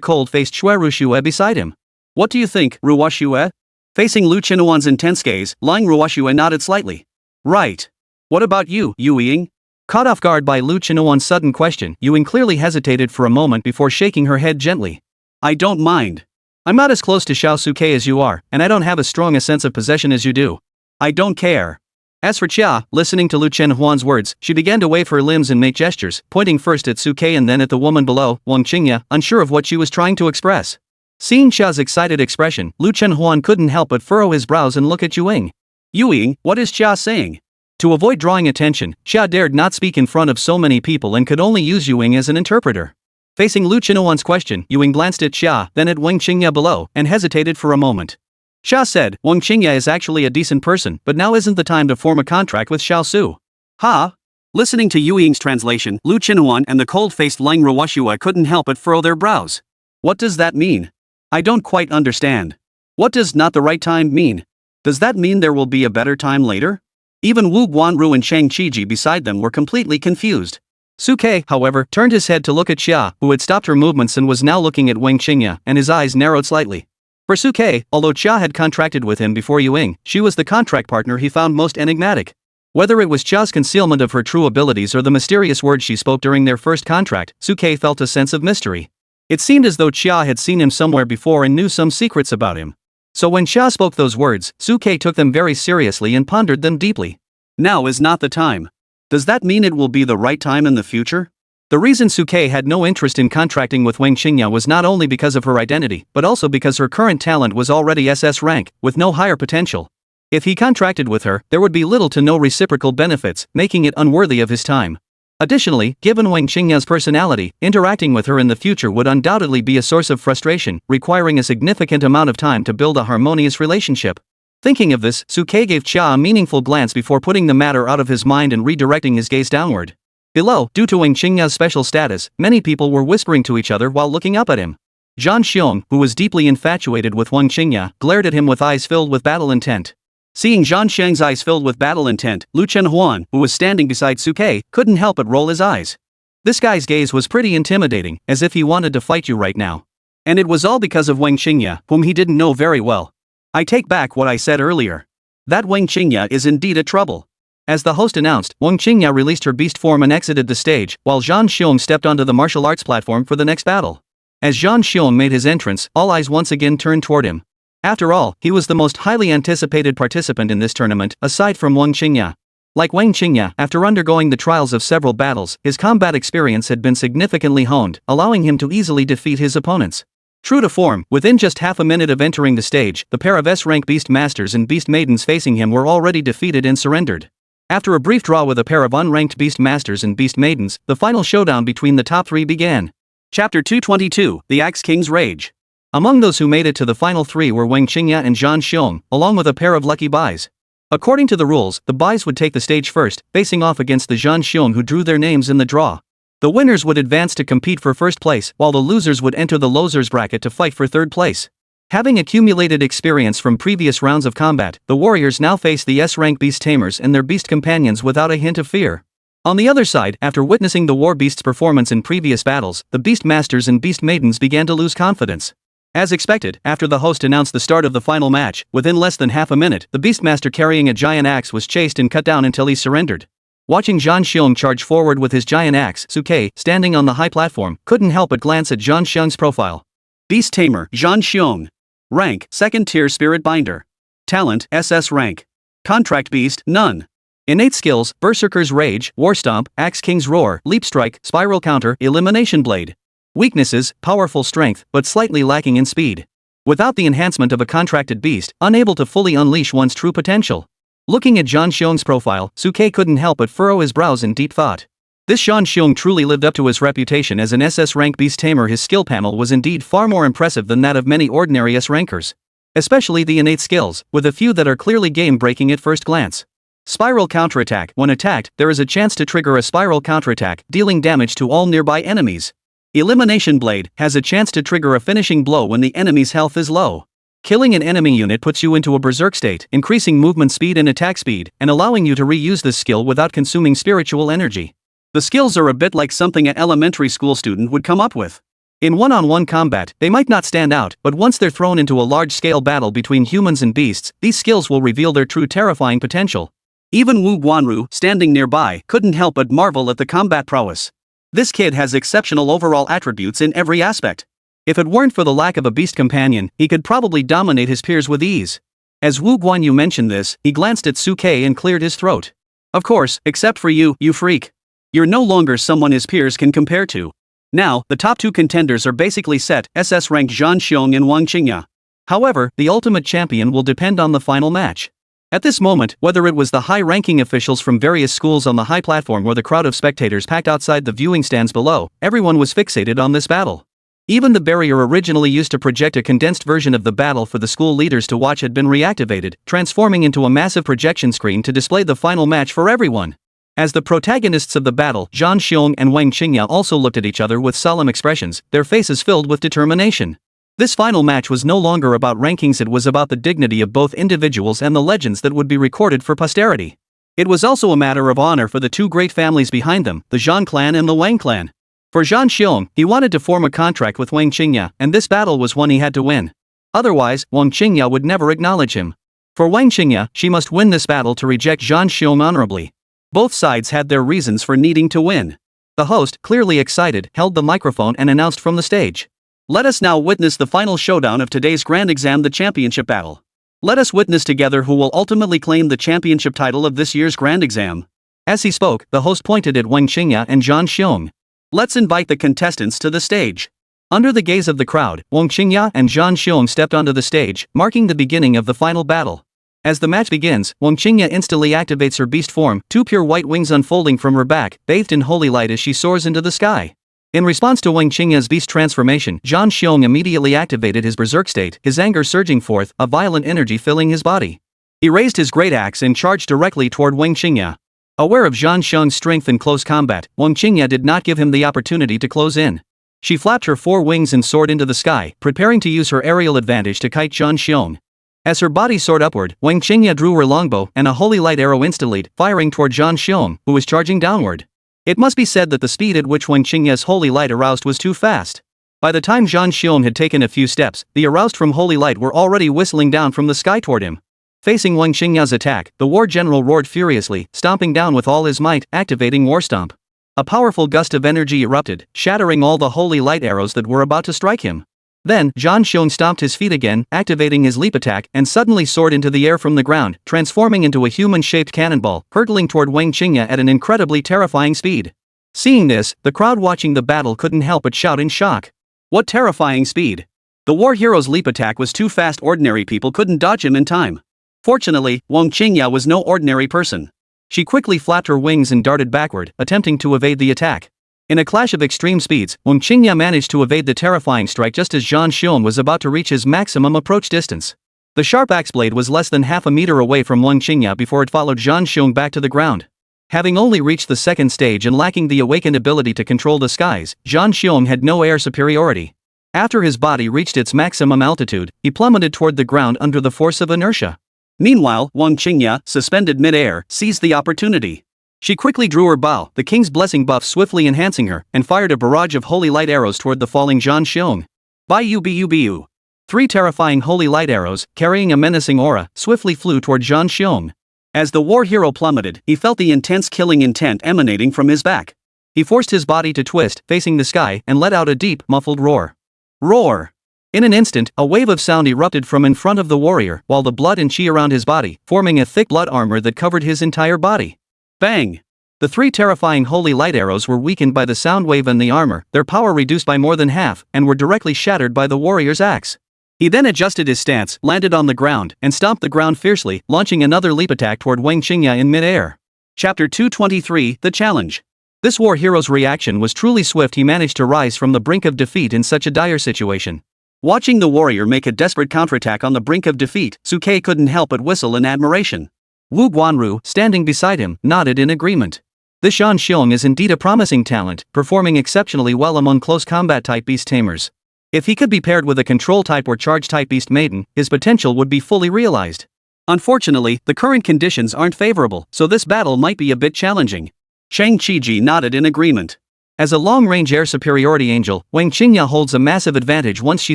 cold-faced Xue Ruoxue beside him. What do you think, Ruoxue? Facing Lu Chenhuan's intense gaze, Lang Ruoxue nodded slightly. Right. What about you, Yu Ying? Caught off guard by Lu Chenhuan's sudden question, Yu Ying clearly hesitated for a moment before shaking her head gently. I don't mind. I'm not as close to Xiao Suke as you are, and I don't have as strong a sense of possession as you do. I don't care. As for Xia, listening to Lu Chenhuan's words, she began to wave her limbs and make gestures, pointing first at Suke and then at the woman below, Wang Qingya, unsure of what she was trying to express. Seeing Xia's excited expression, Lu Chenhuan couldn't help but furrow his brows and look at Yu Ying. Yu Ying, what is Xia saying? To avoid drawing attention, Xia dared not speak in front of so many people and could only use Yu Ying as an interpreter. Facing Lu Chenhuan's question, Yu Ying glanced at Xia, then at Wang Qingya below, and hesitated for a moment. Xia said, Wang Qingya is actually a decent person, but now isn't the time to form a contract with Xiao Su. Ha? Listening to Yu Ying's translation, Lu Chenhuan and the cold-faced Lang Ruoxue couldn't help but furrow their brows. What does that mean? I don't quite understand. What does not the right time mean? Does that mean there will be a better time later? Even Wu Guanru and Shang Qiji beside them were completely confused. Suke, however, turned his head to look at Xia, who had stopped her movements and was now looking at Wang Qingya, and his eyes narrowed slightly. For Suke, although Xia had contracted with him before Yu Ying, she was the contract partner he found most enigmatic. Whether it was Xia's concealment of her true abilities or the mysterious words she spoke during their first contract, Suke felt a sense of mystery. It seemed as though Xia had seen him somewhere before and knew some secrets about him. So when Xia spoke those words, Suke took them very seriously and pondered them deeply. Now is not the time. Does that mean it will be the right time in the future? The reason Suke had no interest in contracting with Wang Qingya was not only because of her identity, but also because her current talent was already SS rank, with no higher potential. If he contracted with her, there would be little to no reciprocal benefits, making it unworthy of his time. Additionally, given Wang Qingya's personality, interacting with her in the future would undoubtedly be a source of frustration, requiring a significant amount of time to build a harmonious relationship. Thinking of this, Suke gave Xia a meaningful glance before putting the matter out of his mind and redirecting his gaze downward. Below, due to Wang Qingya's special status, many people were whispering to each other while looking up at him. Zhang Xiong, who was deeply infatuated with Wang Qingya, glared at him with eyes filled with battle intent. Seeing Zhang Xiang's eyes filled with battle intent, Lu Chenhuan, who was standing beside Suke, couldn't help but roll his eyes. This guy's gaze was pretty intimidating, as if he wanted to fight you right now. And it was all because of Wang Qingya, whom he didn't know very well. I take back what I said earlier. That Wang Qingya is indeed a trouble. As the host announced, Wang Qingya released her beast form and exited the stage, while Zhang Xiong stepped onto the martial arts platform for the next battle. As Zhang Xiong made his entrance, all eyes once again turned toward him. After all, he was the most highly anticipated participant in this tournament, aside from Wang Qingya. Like Wang Qingya, after undergoing the trials of several battles, his combat experience had been significantly honed, allowing him to easily defeat his opponents. True to form, within just half a minute of entering the stage, the pair of S-Rank Beast Masters and Beast Maidens facing him were already defeated and surrendered. After a brief draw with a pair of unranked Beast Masters and Beast Maidens, the final showdown between the top three began. Chapter 222, The Axe King's Rage. Among those who made it to the final three were Wang Qingya and Zhang Xiong, along with a pair of lucky buys. According to the rules, the buys would take the stage first, facing off against the Zhang Xiong who drew their names in the draw. The winners would advance to compete for first place, while the losers would enter the losers bracket to fight for third place. Having accumulated experience from previous rounds of combat, the warriors now face the S-Rank Beast Tamers and their beast companions without a hint of fear. On the other side, after witnessing the war beast's performance in previous battles, the Beast Masters and Beast Maidens began to lose confidence. As expected, after the host announced the start of the final match, within less than half a minute, the Beastmaster carrying a giant axe was chased and cut down until he surrendered. Watching Zhang Xiong charge forward with his giant axe, Suke, standing on the high platform, couldn't help but glance at Zhang Xiong's profile. Beast Tamer, Zhang Xiong. Rank, 2nd tier Spirit Binder. Talent, SS rank. Contract Beast, none. Innate skills, Berserker's Rage, War Stomp, Axe King's Roar, Leap Strike, Spiral Counter, Elimination Blade. Weaknesses, powerful strength, but slightly lacking in speed. Without the enhancement of a contracted beast, unable to fully unleash one's true potential. Looking at Zhang Xiong's profile, Suke couldn't help but furrow his brows in deep thought. This Zhang Xiong truly lived up to his reputation as an SS-rank beast tamer. His skill panel was indeed far more impressive than that of many ordinary S-rankers. Especially the innate skills, with a few that are clearly game-breaking at first glance. Spiral Counterattack. When attacked, there is a chance to trigger a spiral counterattack, dealing damage to all nearby enemies. Elimination Blade has a chance to trigger a finishing blow when the enemy's health is low. Killing an enemy unit puts you into a berserk state, increasing movement speed and attack speed, and allowing you to reuse this skill without consuming spiritual energy. The skills are a bit like something an elementary school student would come up with. In one-on-one combat, they might not stand out, but once they're thrown into a large-scale battle between humans and beasts, these skills will reveal their true terrifying potential. Even Wu Guanru, standing nearby, couldn't help but marvel at the combat prowess. This kid has exceptional overall attributes in every aspect. If it weren't for the lack of a beast companion, he could probably dominate his peers with ease. As Wu Guanyu mentioned this, he glanced at Suke and cleared his throat. Of course, except for you, you freak. You're no longer someone his peers can compare to. Now, the top two contenders are basically set, SS-ranked Zhang Xiong and Wang Qingya. However, the ultimate champion will depend on the final match. At this moment, whether it was the high-ranking officials from various schools on the high platform or the crowd of spectators packed outside the viewing stands below, everyone was fixated on this battle. Even the barrier originally used to project a condensed version of the battle for the school leaders to watch had been reactivated, transforming into a massive projection screen to display the final match for everyone. As the protagonists of the battle, Zhang Xiong and Wang Qingya also looked at each other with solemn expressions, their faces filled with determination. This final match was no longer about rankings, it was about the dignity of both individuals and the legends that would be recorded for posterity. It was also a matter of honor for the two great families behind them, the Zhang clan and the Wang clan. For Zhang Xiong, he wanted to form a contract with Wang Qingya, and this battle was one he had to win. Otherwise, Wang Qingya would never acknowledge him. For Wang Qingya, she must win this battle to reject Zhang Xiong honorably. Both sides had their reasons for needing to win. The host, clearly excited, held the microphone and announced from the stage. Let us now witness the final showdown of today's grand exam, the championship battle. Let us witness together who will ultimately claim the championship title of this year's grand exam. As he spoke, the host pointed at Wang Qingya and Zhang Xiong. Let's invite the contestants to the stage. Under the gaze of the crowd, Wang Qingya and Zhang Xiong stepped onto the stage, marking the beginning of the final battle. As the match begins, Wang Qingya instantly activates her beast form, two pure white wings unfolding from her back, bathed in holy light as she soars into the sky. In response to Wang Qingya's beast transformation, Zhang Xiong immediately activated his berserk state, his anger surging forth, a violent energy filling his body. He raised his great axe and charged directly toward Wang Qingya. Aware of Zhang Xiong's strength in close combat, Wang Qingya did not give him the opportunity to close in. She flapped her four wings and soared into the sky, preparing to use her aerial advantage to kite Zhang Xiong. As her body soared upward, Wang Qingya drew her longbow and a holy light arrow instantly, firing toward Zhang Xiong, who was charging downward. It must be said that the speed at which Wang Qingya's holy light aroused was too fast. By the time Zhang Xiong had taken a few steps, the aroused from holy light were already whistling down from the sky toward him. Facing Wang Qingya's attack, the war general roared furiously, stomping down with all his might, activating War Stomp. A powerful gust of energy erupted, shattering all the holy light arrows that were about to strike him. Then, Zhang Xiong stomped his feet again, activating his leap attack, and suddenly soared into the air from the ground, transforming into a human-shaped cannonball, hurtling toward Wang Qingya at an incredibly terrifying speed. Seeing this, the crowd watching the battle couldn't help but shout in shock. What terrifying speed! The war hero's leap attack was too fast, ordinary people couldn't dodge him in time. Fortunately, Wang Qingya was no ordinary person. She quickly flapped her wings and darted backward, attempting to evade the attack. In a clash of extreme speeds, Wang Qingya managed to evade the terrifying strike just as Zhang Xiong was about to reach his maximum approach distance. The sharp axe blade was less than half a meter away from Wang Qingya before it followed Zhang Xiong back to the ground. Having only reached the second stage and lacking the awakened ability to control the skies, Zhang Xiong had no air superiority. After his body reached its maximum altitude, he plummeted toward the ground under the force of inertia. Meanwhile, Wang Qingya, suspended mid-air, seized the opportunity. She quickly drew her bow, the king's blessing buff swiftly enhancing her, and fired a barrage of holy light arrows toward the falling Zhang Xiong. Bu. 3 terrifying holy light arrows, carrying a menacing aura, swiftly flew toward Zhang Xiong. As the war hero plummeted, he felt the intense killing intent emanating from his back. He forced his body to twist, facing the sky, and let out a deep, muffled roar. Roar! In an instant, a wave of sound erupted from in front of the warrior, while the blood and chi around his body, forming a thick blood armor that covered his entire body. Bang! The 3 terrifying holy light arrows were weakened by the sound wave and the armor, their power reduced by more than half, and were directly shattered by the warrior's axe. He then adjusted his stance, landed on the ground, and stomped the ground fiercely, launching another leap attack toward Wang Qingya in mid-air. Chapter 223, The Challenge. This war hero's reaction was truly swift. He managed to rise from the brink of defeat in such a dire situation. Watching the warrior make a desperate counterattack on the brink of defeat, Suke couldn't help but whistle in admiration. Wu Guanru, standing beside him, nodded in agreement. This Zhang Xiong is indeed a promising talent, performing exceptionally well among close combat type beast tamers. If he could be paired with a control type or charge type beast maiden, his potential would be fully realized. Unfortunately, the current conditions aren't favorable, so this battle might be a bit challenging. Chang Qiji nodded in agreement. As a long-range air superiority angel, Wang Qingya holds a massive advantage once she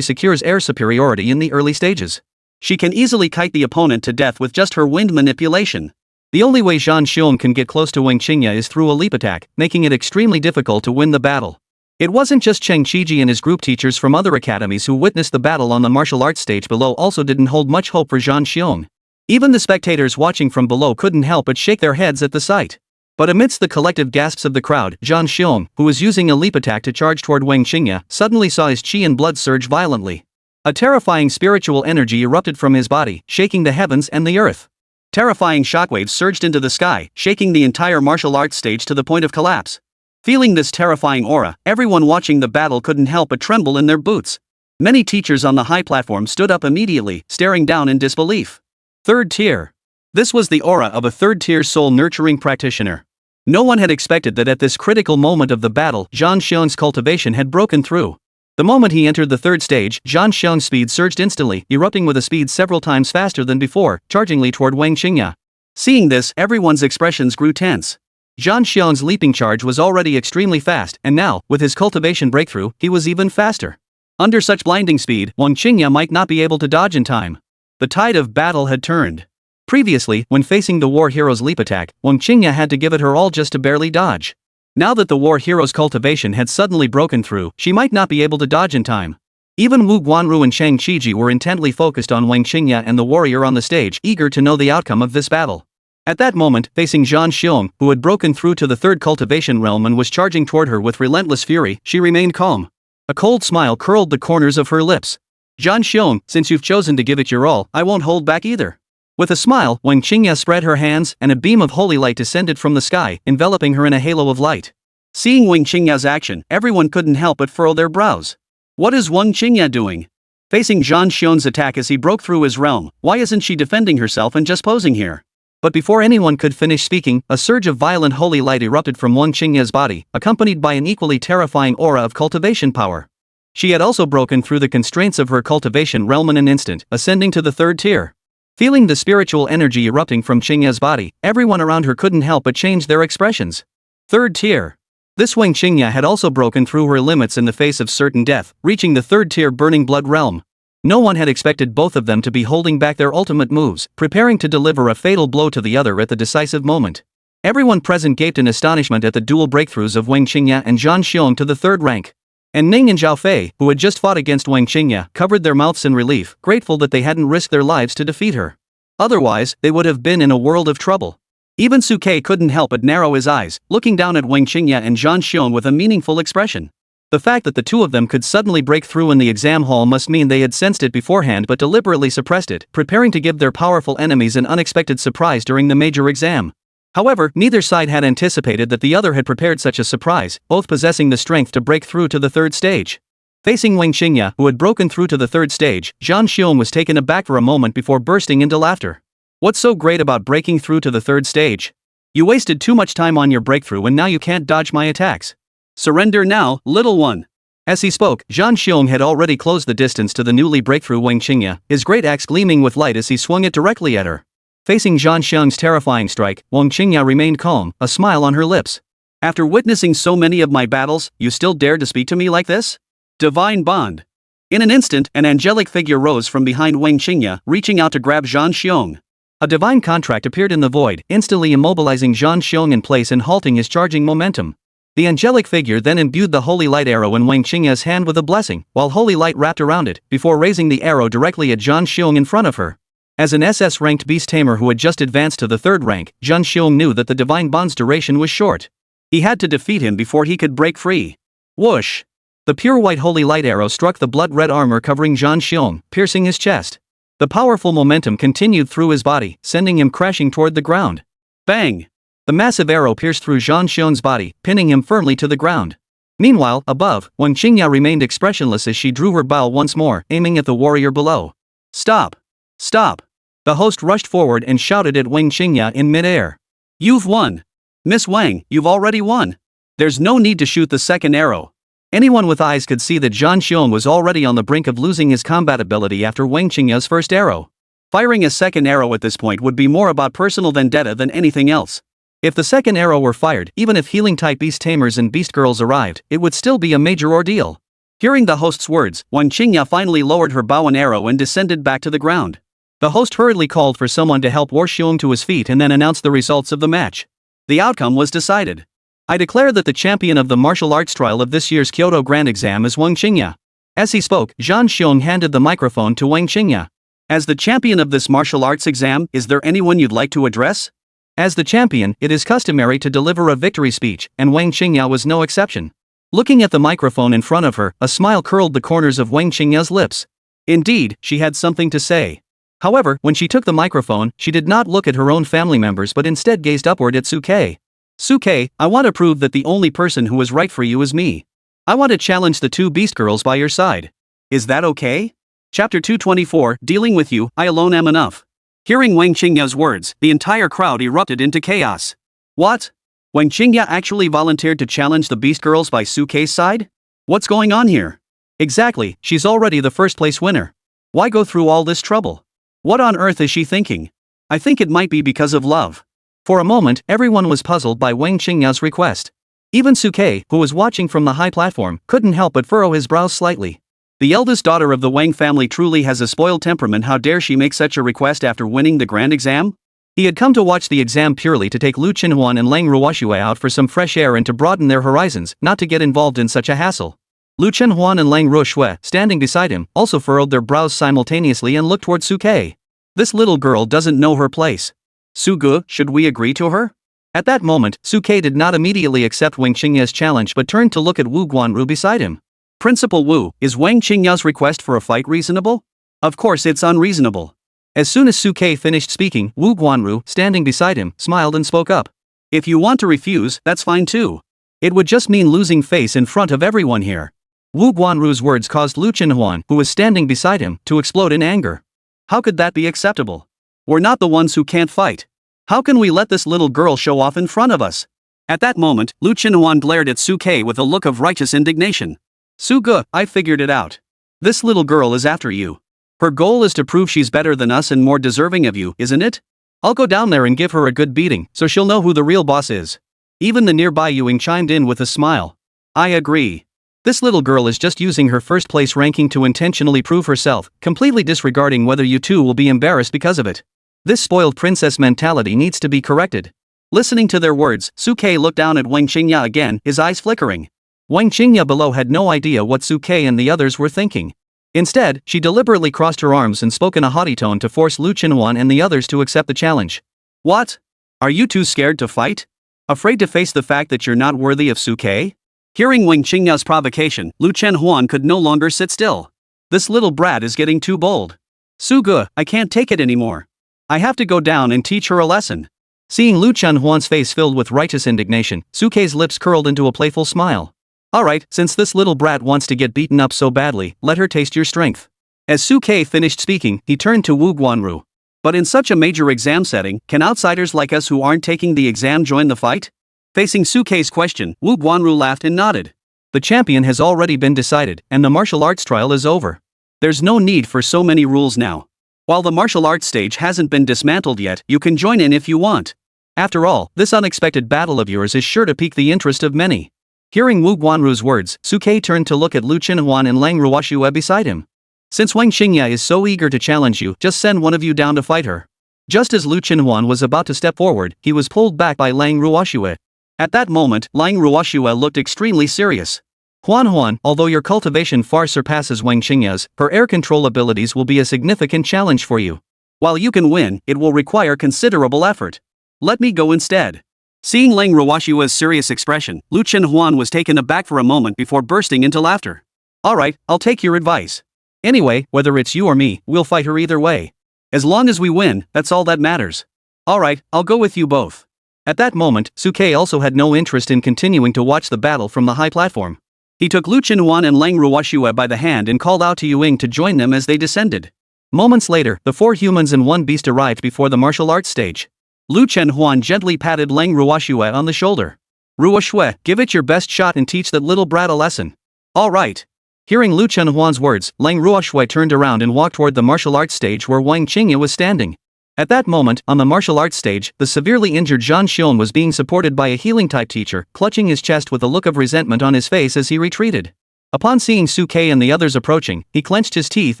secures air superiority in the early stages. She can easily kite the opponent to death with just her wind manipulation. The only way Zhang Xiong can get close to Wang Qingya is through a leap attack, making it extremely difficult to win the battle. It wasn't just Cheng Qiji and his group teachers from other academies who witnessed the battle on the martial arts stage below also didn't hold much hope for Zhang Xiong. Even the spectators watching from below couldn't help but shake their heads at the sight. But amidst the collective gasps of the crowd, Zhang Xiong, who was using a leap attack to charge toward Wang Qingya, suddenly saw his chi and blood surge violently. A terrifying spiritual energy erupted from his body, shaking the heavens and the earth. Terrifying shockwaves surged into the sky, shaking the entire martial arts stage to the point of collapse. Feeling this terrifying aura, everyone watching the battle couldn't help but tremble in their boots. Many teachers on the high platform stood up immediately, staring down in disbelief. Third tier. This was the aura of a third-tier soul-nurturing practitioner. No one had expected that at this critical moment of the battle, Zhang Xiong's cultivation had broken through. The moment he entered the third stage, Zhang Xiong's speed surged instantly, erupting with a speed several times faster than before, chargingly toward Wang Qingya. Seeing this, everyone's expressions grew tense. Zhang Xiong's leaping charge was already extremely fast, and now, with his cultivation breakthrough, he was even faster. Under such blinding speed, Wang Qingya might not be able to dodge in time. The tide of battle had turned. Previously, when facing the war hero's leap attack, Wang Qingya had to give it her all just to barely dodge. Now that the war hero's cultivation had suddenly broken through, she might not be able to dodge in time. Even Wu Guanru and Chang Qiji were intently focused on Wang Qingya and the warrior on the stage, eager to know the outcome of this battle. At that moment, facing Zhang Xiong, who had broken through to the third cultivation realm and was charging toward her with relentless fury, she remained calm. A cold smile curled the corners of her lips. Zhang Xiong, since you've chosen to give it your all, I won't hold back either. With a smile, Wang Qingya spread her hands, and a beam of holy light descended from the sky, enveloping her in a halo of light. Seeing Wang Qingya's action, everyone couldn't help but furrow their brows. What is Wang Qingya doing? Facing Zhang Xiong's attack as he broke through his realm, why isn't she defending herself and just posing here? But before anyone could finish speaking, a surge of violent holy light erupted from Wang Qingya's body, accompanied by an equally terrifying aura of cultivation power. She had also broken through the constraints of her cultivation realm in an instant, ascending to the third tier. Feeling the spiritual energy erupting from Qingya's body, everyone around her couldn't help but change their expressions. Third tier. This Wang Qingya had also broken through her limits in the face of certain death, reaching the third tier burning blood realm. No one had expected both of them to be holding back their ultimate moves, preparing to deliver a fatal blow to the other at the decisive moment. Everyone present gaped in astonishment at the dual breakthroughs of Wang Qingya and Zhan Xiong to the third rank. And Ning and Zhao Fei, who had just fought against Wang Qingya, covered their mouths in relief, grateful that they hadn't risked their lives to defeat her. Otherwise, they would have been in a world of trouble. Even Su Ke couldn't help but narrow his eyes, looking down at Wang Qingya and Zhan Xiong with a meaningful expression. The fact that the two of them could suddenly break through in the exam hall must mean they had sensed it beforehand but deliberately suppressed it, preparing to give their powerful enemies an unexpected surprise during the major exam. However, neither side had anticipated that the other had prepared such a surprise, both possessing the strength to break through to the third stage. Facing Wang Qingya, who had broken through to the third stage, Zhan Xiong was taken aback for a moment before bursting into laughter. What's so great about breaking through to the third stage? You wasted too much time on your breakthrough and now you can't dodge my attacks. Surrender now, little one. As he spoke, Zhan Xiong had already closed the distance to the newly breakthrough Wang Qingya, his great axe gleaming with light as he swung it directly at her. Facing Zhan Xiong's terrifying strike, Wang Qingya remained calm, a smile on her lips. After witnessing so many of my battles, you still dare to speak to me like this? Divine bond. In an instant, an angelic figure rose from behind Wang Qingya, reaching out to grab Zhan Xiong. A divine contract appeared in the void, instantly immobilizing Zhan Xiong in place and halting his charging momentum. The angelic figure then imbued the holy light arrow in Wang Qingya's hand with a blessing, while holy light wrapped around it, before raising the arrow directly at Zhan Xiong in front of her. As an SS-ranked beast tamer who had just advanced to the third rank, Zhan Xiong knew that the divine bond's duration was short. He had to defeat him before he could break free. Whoosh! The pure white holy light arrow struck the blood-red armor covering Zhan Xiong, piercing his chest. The powerful momentum continued through his body, sending him crashing toward the ground. Bang! The massive arrow pierced through Zhan Xiong's body, pinning him firmly to the ground. Meanwhile, above, Wang Qingya remained expressionless as she drew her bow once more, aiming at the warrior below. Stop! Stop! The host rushed forward and shouted at Wang Qingya in mid-air. You've won! Miss Wang, you've already won! There's no need to shoot the second arrow. Anyone with eyes could see that Zhan Xiong was already on the brink of losing his combat ability after Wang Qingya's first arrow. Firing a second arrow at this point would be more about personal vendetta than anything else. If the second arrow were fired, even if healing-type beast tamers and beast girls arrived, it would still be a major ordeal. Hearing the host's words, Wang Qingya finally lowered her bow and arrow and descended back to the ground. The host hurriedly called for someone to help War Xiong to his feet and then announced the results of the match. The outcome was decided. I declare that the champion of the martial arts trial of this year's Kyoto Grand Exam is Wang Qingya. As he spoke, Zhan Xiong handed the microphone to Wang Qingya. As the champion of this martial arts exam, is there anyone you'd like to address? As the champion, it is customary to deliver a victory speech, and Wang Qingya was no exception. Looking at the microphone in front of her, a smile curled the corners of Wang Qingya's lips. Indeed, she had something to say. However, when she took the microphone, she did not look at her own family members but instead gazed upward at Su Ke. Su Ke, I want to prove that the only person who is right for you is me. I want to challenge the two beast girls by your side. Is that okay? Chapter 224, Dealing with you, I alone am enough. Hearing Wang Qingya's words, the entire crowd erupted into chaos. What? Wang Qingya actually volunteered to challenge the beast girls by Su Ke's side? What's going on here? Exactly, she's already the first place winner. Why go through all this trouble? What on earth is she thinking? I think it might be because of love. For a moment, everyone was puzzled by Wang Qingya's request. Even Su Ke, who was watching from the high platform, couldn't help but furrow his brows slightly. The eldest daughter of the Wang family truly has a spoiled temperament. How dare she make such a request after winning the grand exam? He had come to watch the exam purely to take Lu Qinhuan and Lang Ruoxue out for some fresh air and to broaden their horizons, not to get involved in such a hassle. Lu Qinhuan and Lang Ruoxue, standing beside him, also furrowed their brows simultaneously and looked toward Su Ke. This little girl doesn't know her place. Su Ge, should we agree to her? At that moment, Su Ke did not immediately accept Wang Qingya's challenge but turned to look at Wu Guanru beside him. Principal Wu, is Wang Qingya's request for a fight reasonable? Of course it's unreasonable. As soon as Su Ke finished speaking, Wu Guanru, standing beside him, smiled and spoke up. If you want to refuse, that's fine too. It would just mean losing face in front of everyone here. Wu Guanru's words caused Lu Qinhuan, who was standing beside him, to explode in anger. How could that be acceptable? We're not the ones who can't fight. How can we let this little girl show off in front of us? At that moment, Lu Qinhuan glared at Su Ke with a look of righteous indignation. Su Ge, I figured it out. This little girl is after you. Her goal is to prove she's better than us and more deserving of you, isn't it? I'll go down there and give her a good beating, so she'll know who the real boss is. Even the nearby Ewing chimed in with a smile. I agree. This little girl is just using her first place ranking to intentionally prove herself, completely disregarding whether you two will be embarrassed because of it. This spoiled princess mentality needs to be corrected. Listening to their words, Suke looked down at Wang Qingya again, his eyes flickering. Wang Qingya below had no idea what Suke and the others were thinking. Instead, she deliberately crossed her arms and spoke in a haughty tone to force Lu Chenhuan and the others to accept the challenge. What? Are you too scared to fight? Afraid to face the fact that you're not worthy of Suke? Hearing Wang Qingya's provocation, Lu Chenhuan could no longer sit still. This little brat is getting too bold. Suge, I can't take it anymore. I have to go down and teach her a lesson. Seeing Lu Chenhuan's face filled with righteous indignation, Suke's lips curled into a playful smile. Alright, since this little brat wants to get beaten up so badly, let her taste your strength. As Suke finished speaking, he turned to Wu Guanru. But in such a major exam setting, can outsiders like us who aren't taking the exam join the fight? Facing Suke's question, Wu Guanru laughed and nodded. The champion has already been decided, and the martial arts trial is over. There's no need for so many rules now. While the martial arts stage hasn't been dismantled yet, you can join in if you want. After all, this unexpected battle of yours is sure to pique the interest of many. Hearing Wu Guanru's words, Suke turned to look at Lu Chenhuan and Lang Ruoxue beside him. Since Wang Qingya is so eager to challenge you, just send one of you down to fight her. Just as Lu Chenhuan was about to step forward, he was pulled back by Lang Ruoxue. At that moment, Lang Ruoxue looked extremely serious. Huan, although your cultivation far surpasses Wang Qingya's, her air control abilities will be a significant challenge for you. While you can win, it will require considerable effort. Let me go instead. Seeing Lang Ruoxue's serious expression, Lu Chenhuan was taken aback for a moment before bursting into laughter. Alright, I'll take your advice. Anyway, whether it's you or me, we'll fight her either way. As long as we win, that's all that matters. Alright, I'll go with you both. At that moment, Suke also had no interest in continuing to watch the battle from the high platform. He took Lu Chenhuan and Lang Ruoxue by the hand and called out to Yuing to join them as they descended. Moments later, the 4 humans and 1 beast arrived before the martial arts stage. Lu Chenhuan gently patted Lang Ruoxue on the shoulder. Ruoxue, give it your best shot and teach that little brat a lesson. All right. Hearing Lu Chenhuan's words, Lang Ruoxue turned around and walked toward the martial arts stage where Wang Qingya was standing. At that moment, on the martial arts stage, the severely injured Zhang Xion was being supported by a healing-type teacher, clutching his chest with a look of resentment on his face as he retreated. Upon seeing Suke and the others approaching, he clenched his teeth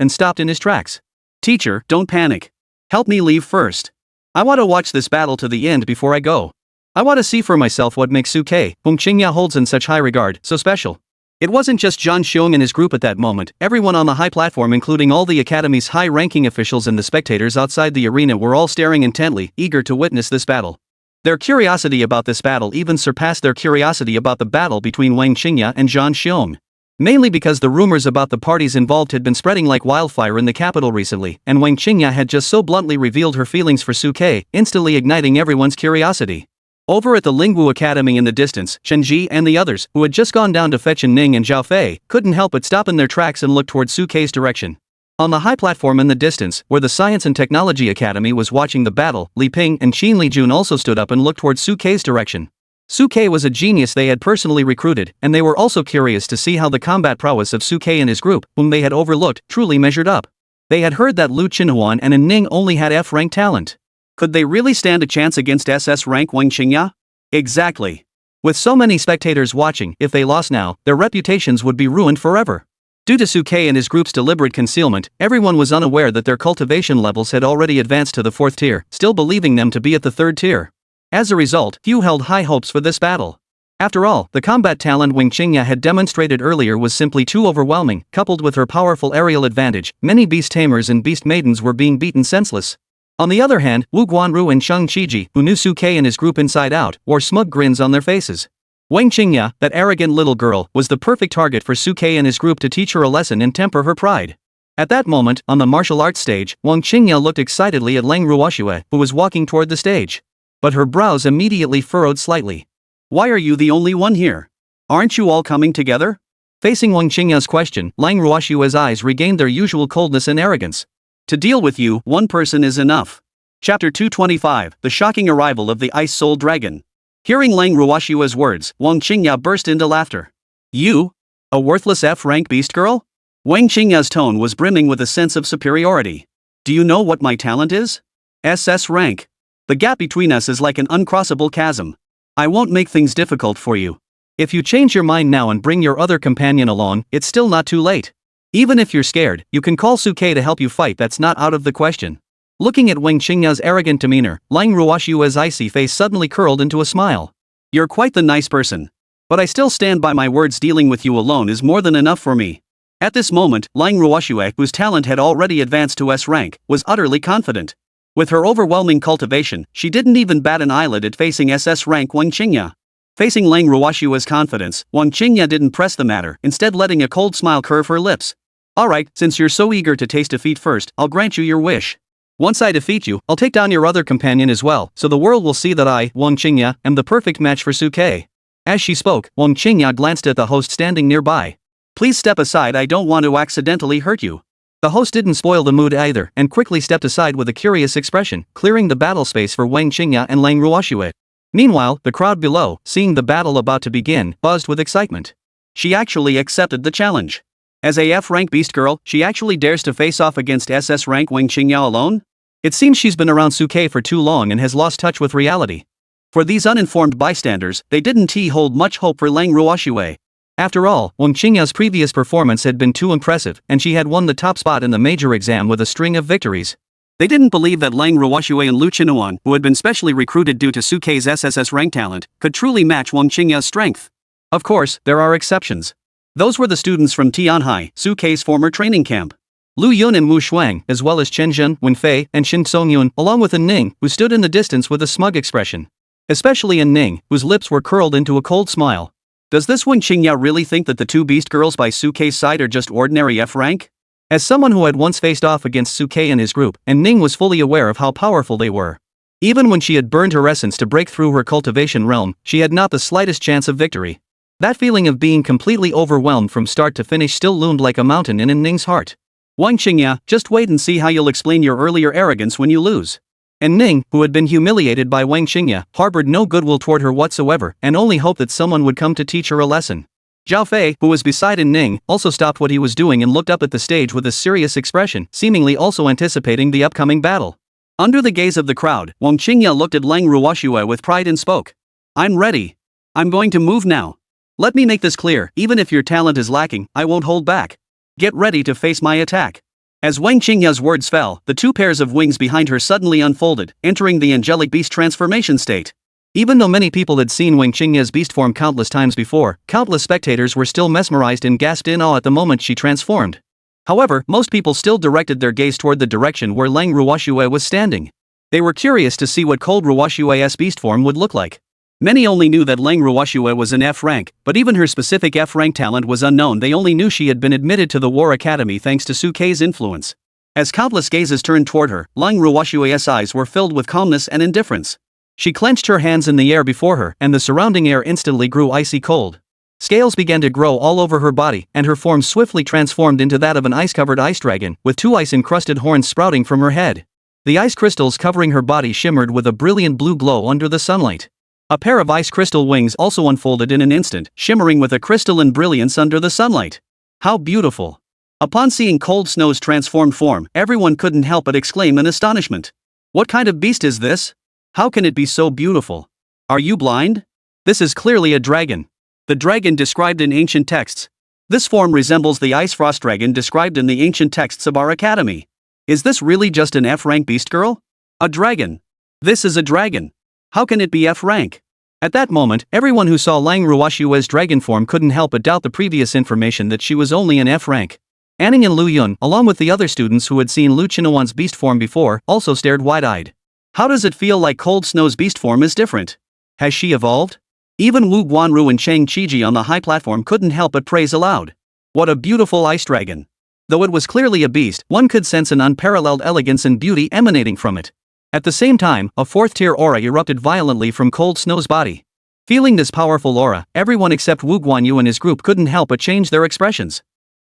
and stopped in his tracks. Teacher, don't panic. Help me leave first. I want to watch this battle to the end before I go. I want to see for myself what makes Suke, whom Qingya holds in such high regard, so special. It wasn't just Zhang Xiong and his group at that moment. Everyone on the high platform, including all the academy's high-ranking officials and the spectators outside the arena, were all staring intently, eager to witness this battle. Their curiosity about this battle even surpassed their curiosity about the battle between Wang Qingya and Zhang Xiong. Mainly because the rumors about the parties involved had been spreading like wildfire in the capital recently, and Wang Qingya had just so bluntly revealed her feelings for Suke, instantly igniting everyone's curiosity. Over at the Lingwu Academy in the distance, Chen Ji and the others, who had just gone down to fetch Ning and Zhao Fei, couldn't help but stop in their tracks and look toward Suke's direction. On the high platform in the distance, where the Science and Technology Academy was watching the battle, Li Ping and Qin Lijun also stood up and looked toward Suke's direction. Suke was a genius they had personally recruited, and they were also curious to see how the combat prowess of Suke and his group, whom they had overlooked, truly measured up. They had heard that Lu Chenhuan and Ning only had F-rank talent. Could they really stand a chance against SS-Rank Wang Qingya? Exactly. With so many spectators watching, if they lost now, their reputations would be ruined forever. Due to Suke and his group's deliberate concealment, everyone was unaware that their cultivation levels had already advanced to the 4th tier, still believing them to be at the 3rd tier. As a result, few held high hopes for this battle. After all, the combat talent Wang Qingya had demonstrated earlier was simply too overwhelming. Coupled with her powerful aerial advantage, many beast tamers and beast maidens were being beaten senseless. On the other hand, Wu Guanru and Shang Qiji, who knew Suke and his group inside out, wore smug grins on their faces. Wang Qingya, that arrogant little girl, was the perfect target for Suke and his group to teach her a lesson and temper her pride. At that moment, on the martial arts stage, Wang Qingya looked excitedly at Lang Ruoxue, who was walking toward the stage. But her brows immediately furrowed slightly. Why are you the only one here? Aren't you all coming together? Facing Wang Qingya's question, Lang Ruoxue's eyes regained their usual coldness and arrogance. To deal with you, one person is enough. Chapter 225, The Shocking Arrival of the Ice Soul Dragon. Hearing Lang Ruoxue's words, Wang Qingya burst into laughter. You? A worthless F-rank beast girl? Wang Qingya's tone was brimming with a sense of superiority. Do you know what my talent is? SS rank. The gap between us is like an uncrossable chasm. I won't make things difficult for you. If you change your mind now and bring your other companion along, it's still not too late. Even if you're scared, you can call Suke to help you fight. That's not out of the question. Looking at Wang Qingya's arrogant demeanor, Lang Ruoshua's icy face suddenly curled into a smile. You're quite the nice person. But I still stand by my words. Dealing with you alone is more than enough for me. At this moment, Lang Ruoshue, whose talent had already advanced to S rank, was utterly confident. With her overwhelming cultivation, she didn't even bat an eyelid at facing SS rank Wang Qingya. Facing Lang Ruoshua's confidence, Wang Qingya didn't press the matter, instead letting a cold smile curve her lips. Alright, since you're so eager to taste defeat first, I'll grant you your wish. Once I defeat you, I'll take down your other companion as well, so the world will see that I, Wang Qingya, am the perfect match for Suke. As she spoke, Wang Qingya glanced at the host standing nearby. Please step aside, I don't want to accidentally hurt you. The host didn't spoil the mood either, and quickly stepped aside with a curious expression, clearing the battle space for Wang Qingya and Lang Ruoshue. Meanwhile, the crowd below, seeing the battle about to begin, buzzed with excitement. She actually accepted the challenge. As a F-rank beast girl, she actually dares to face off against SS-rank Wang Qingya alone? It seems she's been around Suke for too long and has lost touch with reality. For these uninformed bystanders, they didn't hold much hope for Lang Ruoshue. After all, Wang Qingya's previous performance had been too impressive, and she had won the top spot in the major exam with a string of victories. They didn't believe that Lang Ruoshue and Lu Qinuan, who had been specially recruited due to Suke's SSS rank talent, could truly match Wang Qingya's strength. Of course, there are exceptions. Those were the students from Tianhai, Suke's former training camp. Lu Yun and Wu Shuang, as well as Chen Zhen, Wen Fei, and Shin Songyun, along with An Ning, who stood in the distance with a smug expression. Especially An Ning, whose lips were curled into a cold smile. Does this Wang Qingya really think that the two beast girls by Suke's side are just ordinary F rank? As someone who had once faced off against Suke and his group, An Ning was fully aware of how powerful they were. Even when she had burned her essence to break through her cultivation realm, she had not the slightest chance of victory. That feeling of being completely overwhelmed from start to finish still loomed like a mountain in An Ning's heart. Wang Qingya, just wait and see how you'll explain your earlier arrogance when you lose. An Ning, who had been humiliated by Wang Qingya, harbored no goodwill toward her whatsoever and only hoped that someone would come to teach her a lesson. Zhao Fei, who was beside An Ning, also stopped what he was doing and looked up at the stage with a serious expression, seemingly also anticipating the upcoming battle. Under the gaze of the crowd, Wang Qingya looked at Lang Ruoshue with pride and spoke. I'm ready. I'm going to move now. Let me make this clear, even if your talent is lacking, I won't hold back. Get ready to face my attack. As Wang Qingya's words fell, the two pairs of wings behind her suddenly unfolded, entering the angelic beast transformation state. Even though many people had seen Wang Qingya's beast form countless times before, countless spectators were still mesmerized and gasped in awe at the moment she transformed. However, most people still directed their gaze toward the direction where Lang Ruoshue was standing. They were curious to see what cold Ruoshue's beast form would look like. Many only knew that Lang Ruoshue was an F rank, but even her specific F rank talent was unknown. They only knew she had been admitted to the War Academy thanks to Suke's influence. As countless gazes turned toward her, Lang Ruoshue's eyes were filled with calmness and indifference. She clenched her hands in the air before her, and the surrounding air instantly grew icy cold. Scales began to grow all over her body, and her form swiftly transformed into that of an ice-covered ice dragon, with two ice-encrusted horns sprouting from her head. The ice crystals covering her body shimmered with a brilliant blue glow under the sunlight. A pair of ice crystal wings also unfolded in an instant, shimmering with a crystalline brilliance under the sunlight. How beautiful! Upon seeing Cold Snow's transformed form, everyone couldn't help but exclaim in astonishment. What kind of beast is this? How can it be so beautiful? Are you blind? This is clearly a dragon. The dragon described in ancient texts. This form resembles the ice frost dragon described in the ancient texts of our academy. Is this really just an F-rank beast girl? A dragon. This is a dragon. How can it be F-rank? At that moment, everyone who saw Lang Ruoshue's dragon form couldn't help but doubt the previous information that she was only an F-rank. Anning and Lu Yun, along with the other students who had seen Lu Qinuan's beast form before, also stared wide-eyed. How does it feel like Cold Snow's beast form is different? Has she evolved? Even Wu Guanru and Chang Qiji on the high platform couldn't help but praise aloud. What a beautiful ice dragon. Though it was clearly a beast, one could sense an unparalleled elegance and beauty emanating from it. At the same time, a fourth-tier aura erupted violently from Cold Snow's body. Feeling this powerful aura, everyone except Wu Guanyu and his group couldn't help but change their expressions.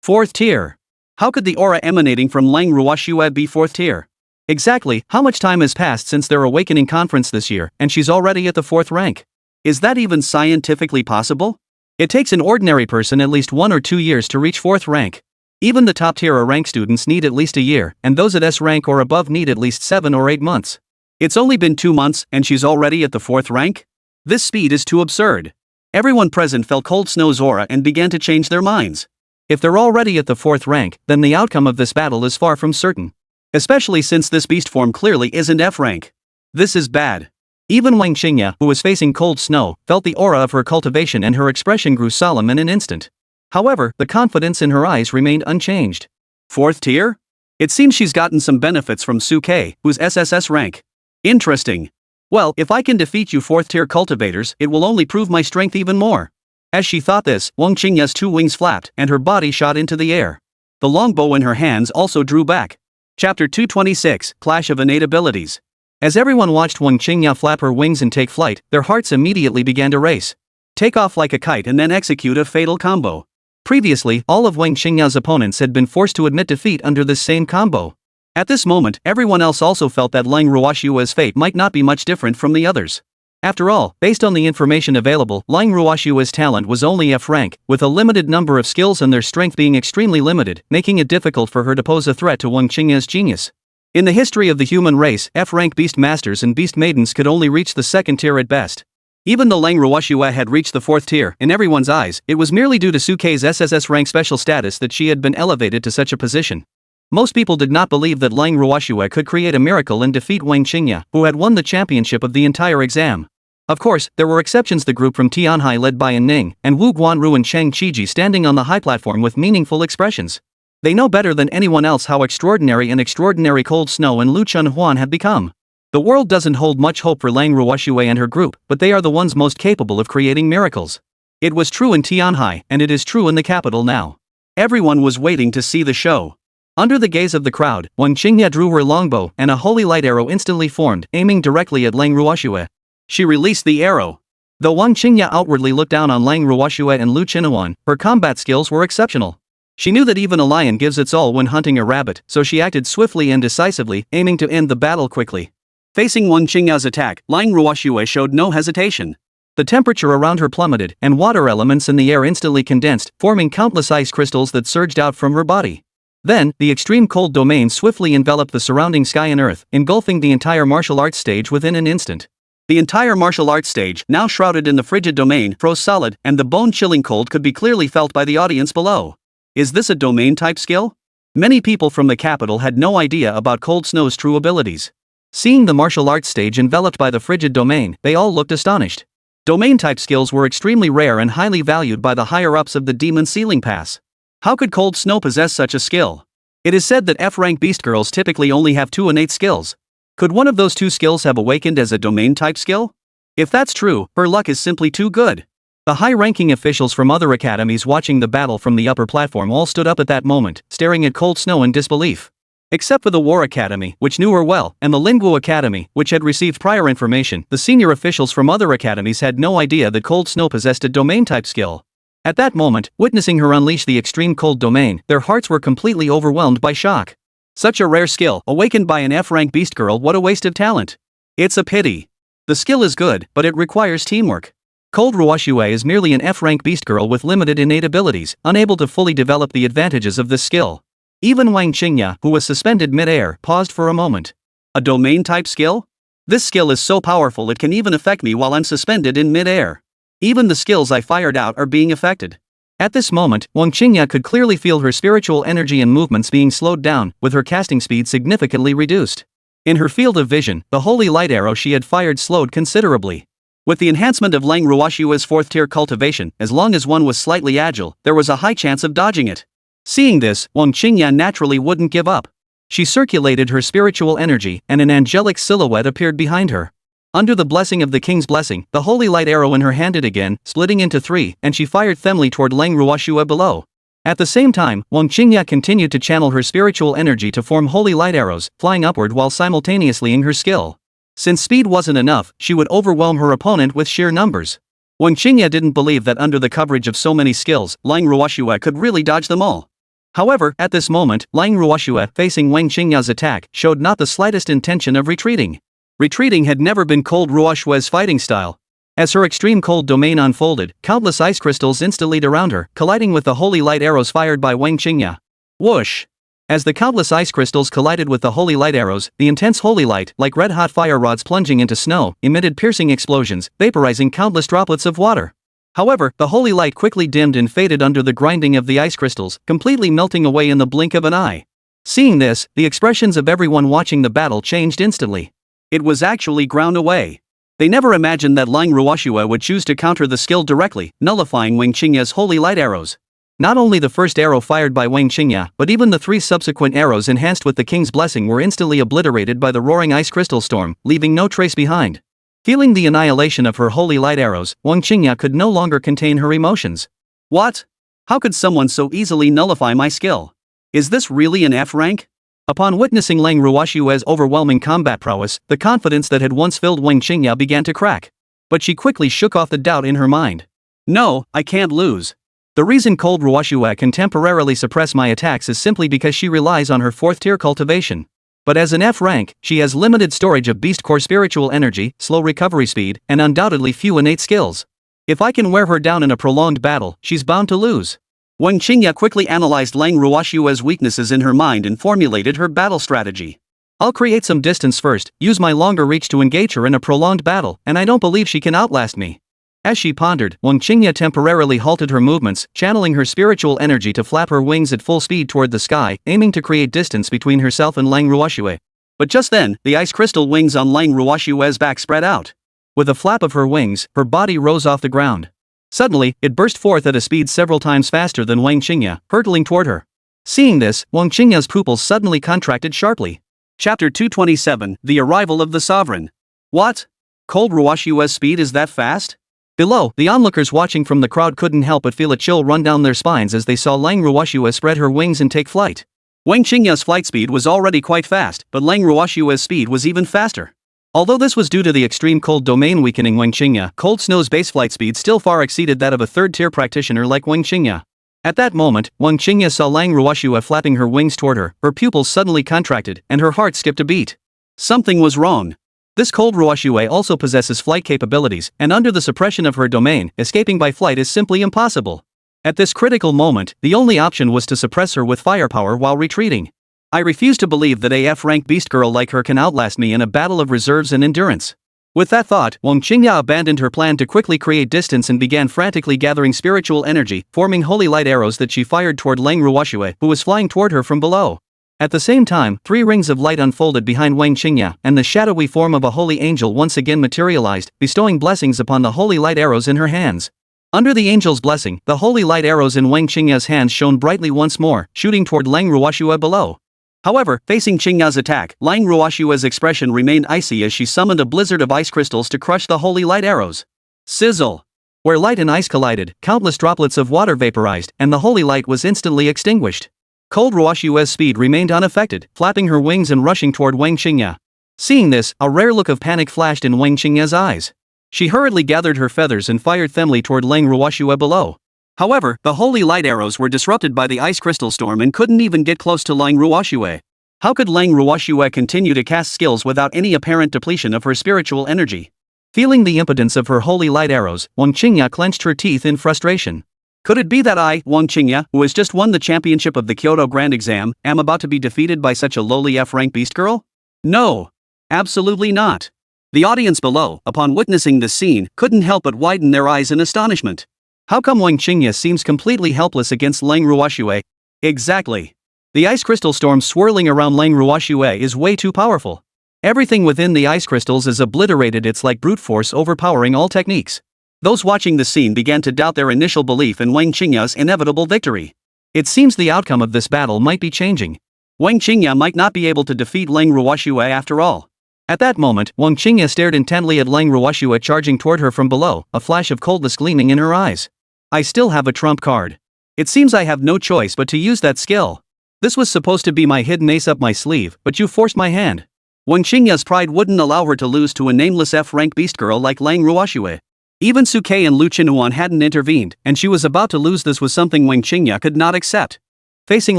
Fourth tier. How could the aura emanating from Lang Ruoshue be fourth tier? Exactly, how much time has passed since their awakening conference this year, and she's already at the fourth rank? Is that even scientifically possible? It takes an ordinary person at least 1 or 2 years to reach fourth rank. Even the top-tier rank students need at least a year, and those at S rank or above need at least 7 or 8 months. It's only been 2 months, and she's already at the 4th rank? This speed is too absurd. Everyone present felt Cold Snow's aura and began to change their minds. If they're already at the 4th rank, then the outcome of this battle is far from certain. Especially since this beast form clearly isn't F rank. This is bad. Even Wang Qingya, who was facing Cold Snow, felt the aura of her cultivation and her expression grew solemn in an instant. However, the confidence in her eyes remained unchanged. 4th tier? It seems she's gotten some benefits from Suke, who's SSS rank. Interesting. Well, if I can defeat you 4th tier cultivators, it will only prove my strength even more. As she thought this, Wang Qingya's 2 wings flapped and her body shot into the air. The longbow in her hands also drew back. Chapter 226, Clash of Innate Abilities. As everyone watched Wang Qingya flap her wings and take flight, their hearts immediately began to race. Take off like a kite and then execute a fatal combo. Previously, all of Wang Qingya's opponents had been forced to admit defeat under this same combo. At this moment, everyone else also felt that Lang Ruoshua's fate might not be much different from the others. After all, based on the information available, Lang Ruoshua's talent was only F rank, with a limited number of skills and their strength being extremely limited, making it difficult for her to pose a threat to Wang Qingya's genius. In the history of the human race, F rank beast masters and beast maidens could only reach the 2nd tier at best. Even though Lang Ruoshua had reached the 4th tier, in everyone's eyes, it was merely due to Suke's SSS rank special status that she had been elevated to such a position. Most people did not believe that Lang Ruoshua could create a miracle and defeat Wang Qingya, who had won the championship of the entire exam. Of course, there were exceptions, the group from Tianhai led by An Ning, and Wu Guanru and Cheng Qiji standing on the high platform with meaningful expressions. They know better than anyone else how extraordinary Cold Snow and Lu Chunhuan have become. The world doesn't hold much hope for Lang Ruoshua and her group, but they are the ones most capable of creating miracles. It was true in Tianhai, and it is true in the capital now. Everyone was waiting to see the show. Under the gaze of the crowd, Wang Qingya drew her longbow, and a holy light arrow instantly formed, aiming directly at Lang Ruoshua. She released the arrow. Though Wang Qingya outwardly looked down on Lang Ruoshua and Lu Chunhuan, her combat skills were exceptional. She knew that even a lion gives its all when hunting a rabbit, so she acted swiftly and decisively, aiming to end the battle quickly. Facing Wang Qingya's attack, Lang Ruoshua showed no hesitation. The temperature around her plummeted, and water elements in the air instantly condensed, forming countless ice crystals that surged out from her body. Then, the extreme cold domain swiftly enveloped the surrounding sky and earth, engulfing the entire martial arts stage within an instant. The entire martial arts stage, now shrouded in the frigid domain, froze solid, and the bone-chilling cold could be clearly felt by the audience below. Is this a domain-type skill? Many people from the capital had no idea about Cold Snow's true abilities. Seeing the martial arts stage enveloped by the frigid domain, they all looked astonished. Domain-type skills were extremely rare and highly valued by the higher-ups of the Demon Ceiling Pass. How could Cold Snow possess such a skill? It is said that F-rank beast girls typically only have 2 innate skills. Could one of those 2 skills have awakened as a domain-type skill? If that's true, her luck is simply too good. The high-ranking officials from other academies watching the battle from the upper platform all stood up at that moment, staring at Cold Snow in disbelief. Except for the War Academy, which knew her well, and the Linguo Academy, which had received prior information, the senior officials from other academies had no idea that Cold Snow possessed a domain-type skill. At that moment, witnessing her unleash the extreme cold domain, their hearts were completely overwhelmed by shock. Such a rare skill, awakened by an F-rank beast girl, what a waste of talent. It's a pity. The skill is good, but it requires teamwork. Cold Ruoshua is merely an F-rank beast girl with limited innate abilities, unable to fully develop the advantages of this skill. Even Wang Qingya, who was suspended mid-air, paused for a moment. A domain-type skill? This skill is so powerful it can even affect me while I'm suspended in mid-air. Even the skills I fired out are being affected. At this moment, Wang Qingya could clearly feel her spiritual energy and movements being slowed down, with her casting speed significantly reduced. In her field of vision, the holy light arrow she had fired slowed considerably. With the enhancement of Lang Ruoshua's 4th tier cultivation, as long as one was slightly agile, there was a high chance of dodging it. Seeing this, Wang Qingya naturally wouldn't give up. She circulated her spiritual energy, and an angelic silhouette appeared behind her. Under the blessing of the king's blessing, the holy light arrow in her handed again, splitting into 3, and she fired thinly toward Lang Ruoshua below. At the same time, Wang Qingya continued to channel her spiritual energy to form holy light arrows, flying upward while simultaneously in her skill. Since speed wasn't enough, she would overwhelm her opponent with sheer numbers. Wang Qingya didn't believe that under the coverage of so many skills, Lang Ruoshua could really dodge them all. However, at this moment, Lang Ruoshua, facing Wang Qingya's attack, showed not the slightest intention of retreating. Retreating had never been Cold Ruoshua's fighting style. As her extreme cold domain unfolded, countless ice crystals instantly around her, colliding with the holy light arrows fired by Wang Qingya. Whoosh! As the countless ice crystals collided with the holy light arrows, the intense holy light, like red-hot fire rods plunging into snow, emitted piercing explosions, vaporizing countless droplets of water. However, the holy light quickly dimmed and faded under the grinding of the ice crystals, completely melting away in the blink of an eye. Seeing this, the expressions of everyone watching the battle changed instantly. It was actually ground away. They never imagined that Lang Ruoxue would choose to counter the skill directly, nullifying Wang Qingya's holy light arrows. Not only the first arrow fired by Wang Qingya, but even the 3 subsequent arrows enhanced with the king's blessing were instantly obliterated by the roaring ice crystal storm, leaving no trace behind. Feeling the annihilation of her holy light arrows, Wang Qingya could no longer contain her emotions. What? How could someone so easily nullify my skill? Is this really an F rank? Upon witnessing Lang Ruoxue's overwhelming combat prowess, the confidence that had once filled Wang Qingya began to crack. But she quickly shook off the doubt in her mind. No, I can't lose. The reason Cold Ruoxue can temporarily suppress my attacks is simply because she relies on her 4th tier cultivation. But as an F rank, she has limited storage of beast core spiritual energy, slow recovery speed, and undoubtedly few innate skills. If I can wear her down in a prolonged battle, she's bound to lose. Wang Qingya quickly analyzed Lang Ruoxue's weaknesses in her mind and formulated her battle strategy. I'll create some distance first, use my longer reach to engage her in a prolonged battle, and I don't believe she can outlast me. As she pondered, Wang Qingya temporarily halted her movements, channeling her spiritual energy to flap her wings at full speed toward the sky, aiming to create distance between herself and Lang Ruoxue. But just then, the ice crystal wings on Lang Ruoxue's back spread out. With a flap of her wings, her body rose off the ground. Suddenly, it burst forth at a speed several times faster than Wang Qingya, hurtling toward her. Seeing this, Wang Qingya's pupils suddenly contracted sharply. Chapter 227, The Arrival of the Sovereign. What? Cold Ruoxue's speed is that fast? Below, the onlookers watching from the crowd couldn't help but feel a chill run down their spines as they saw Lang Ruoxue spread her wings and take flight. Wang Qingya's flight speed was already quite fast, but Lang Ruoxue's speed was even faster. Although this was due to the extreme cold domain weakening Wang Qingya, Cold Snow's base flight speed still far exceeded that of a 3rd-tier practitioner like Wang Qingya. At that moment, Wang Qingya saw Lang Ruoxue flapping her wings toward her pupils suddenly contracted, and her heart skipped a beat. Something was wrong. This Cold Ruoxue also possesses flight capabilities, and under the suppression of her domain, escaping by flight is simply impossible. At this critical moment, the only option was to suppress her with firepower while retreating. I refuse to believe that a F-rank beast girl like her can outlast me in a battle of reserves and endurance. With that thought, Wang Qingya abandoned her plan to quickly create distance and began frantically gathering spiritual energy, forming holy light arrows that she fired toward Lang Ruoxue, who was flying toward her from below. At the same time, 3 rings of light unfolded behind Wang Qingya, and the shadowy form of a holy angel once again materialized, bestowing blessings upon the holy light arrows in her hands. Under the angel's blessing, the holy light arrows in Wang Qingya's hands shone brightly once more, shooting toward Lang Ruoxue below. However, facing Qingya's attack, Lang Ruoxue's expression remained icy as she summoned a blizzard of ice crystals to crush the holy light arrows. Sizzle! Where light and ice collided, countless droplets of water vaporized, and the holy light was instantly extinguished. Cold Ruoxue's speed remained unaffected, flapping her wings and rushing toward Wang Qingya. Seeing this, a rare look of panic flashed in Wang Qingya's eyes. She hurriedly gathered her feathers and fired themly toward Lang Ruoxue below. However, the holy light arrows were disrupted by the ice crystal storm and couldn't even get close to Lang Ruoxue. How could Lang Ruoxue continue to cast skills without any apparent depletion of her spiritual energy? Feeling the impotence of her holy light arrows, Wang Qingya clenched her teeth in frustration. Could it be that I, Wang Qingya, who has just won the championship of the Kyoto Grand Exam, am about to be defeated by such a lowly F-rank beast girl? No. Absolutely not. The audience below, upon witnessing this scene, couldn't help but widen their eyes in astonishment. How come Wang Qingya seems completely helpless against Lang Ruoxue? Exactly. The ice crystal storm swirling around Lang Ruoxue is way too powerful. Everything within the ice crystals is obliterated. It's like brute force overpowering all techniques. Those watching the scene began to doubt their initial belief in Wang Qingya's inevitable victory. It seems the outcome of this battle might be changing. Wang Qingya might not be able to defeat Lang Ruoxue after all. At that moment, Wang Qingya stared intently at Lang Ruoxue charging toward her from below, a flash of coldness gleaming in her eyes. I still have a trump card. It seems I have no choice but to use that skill. This was supposed to be my hidden ace up my sleeve, but you forced my hand. Wang Qingya's pride wouldn't allow her to lose to a nameless F-rank beast girl like Lang Ruoxue. Even Suke and Lu Qinuan hadn't intervened, and she was about to lose. This was something Wang Qingya could not accept. Facing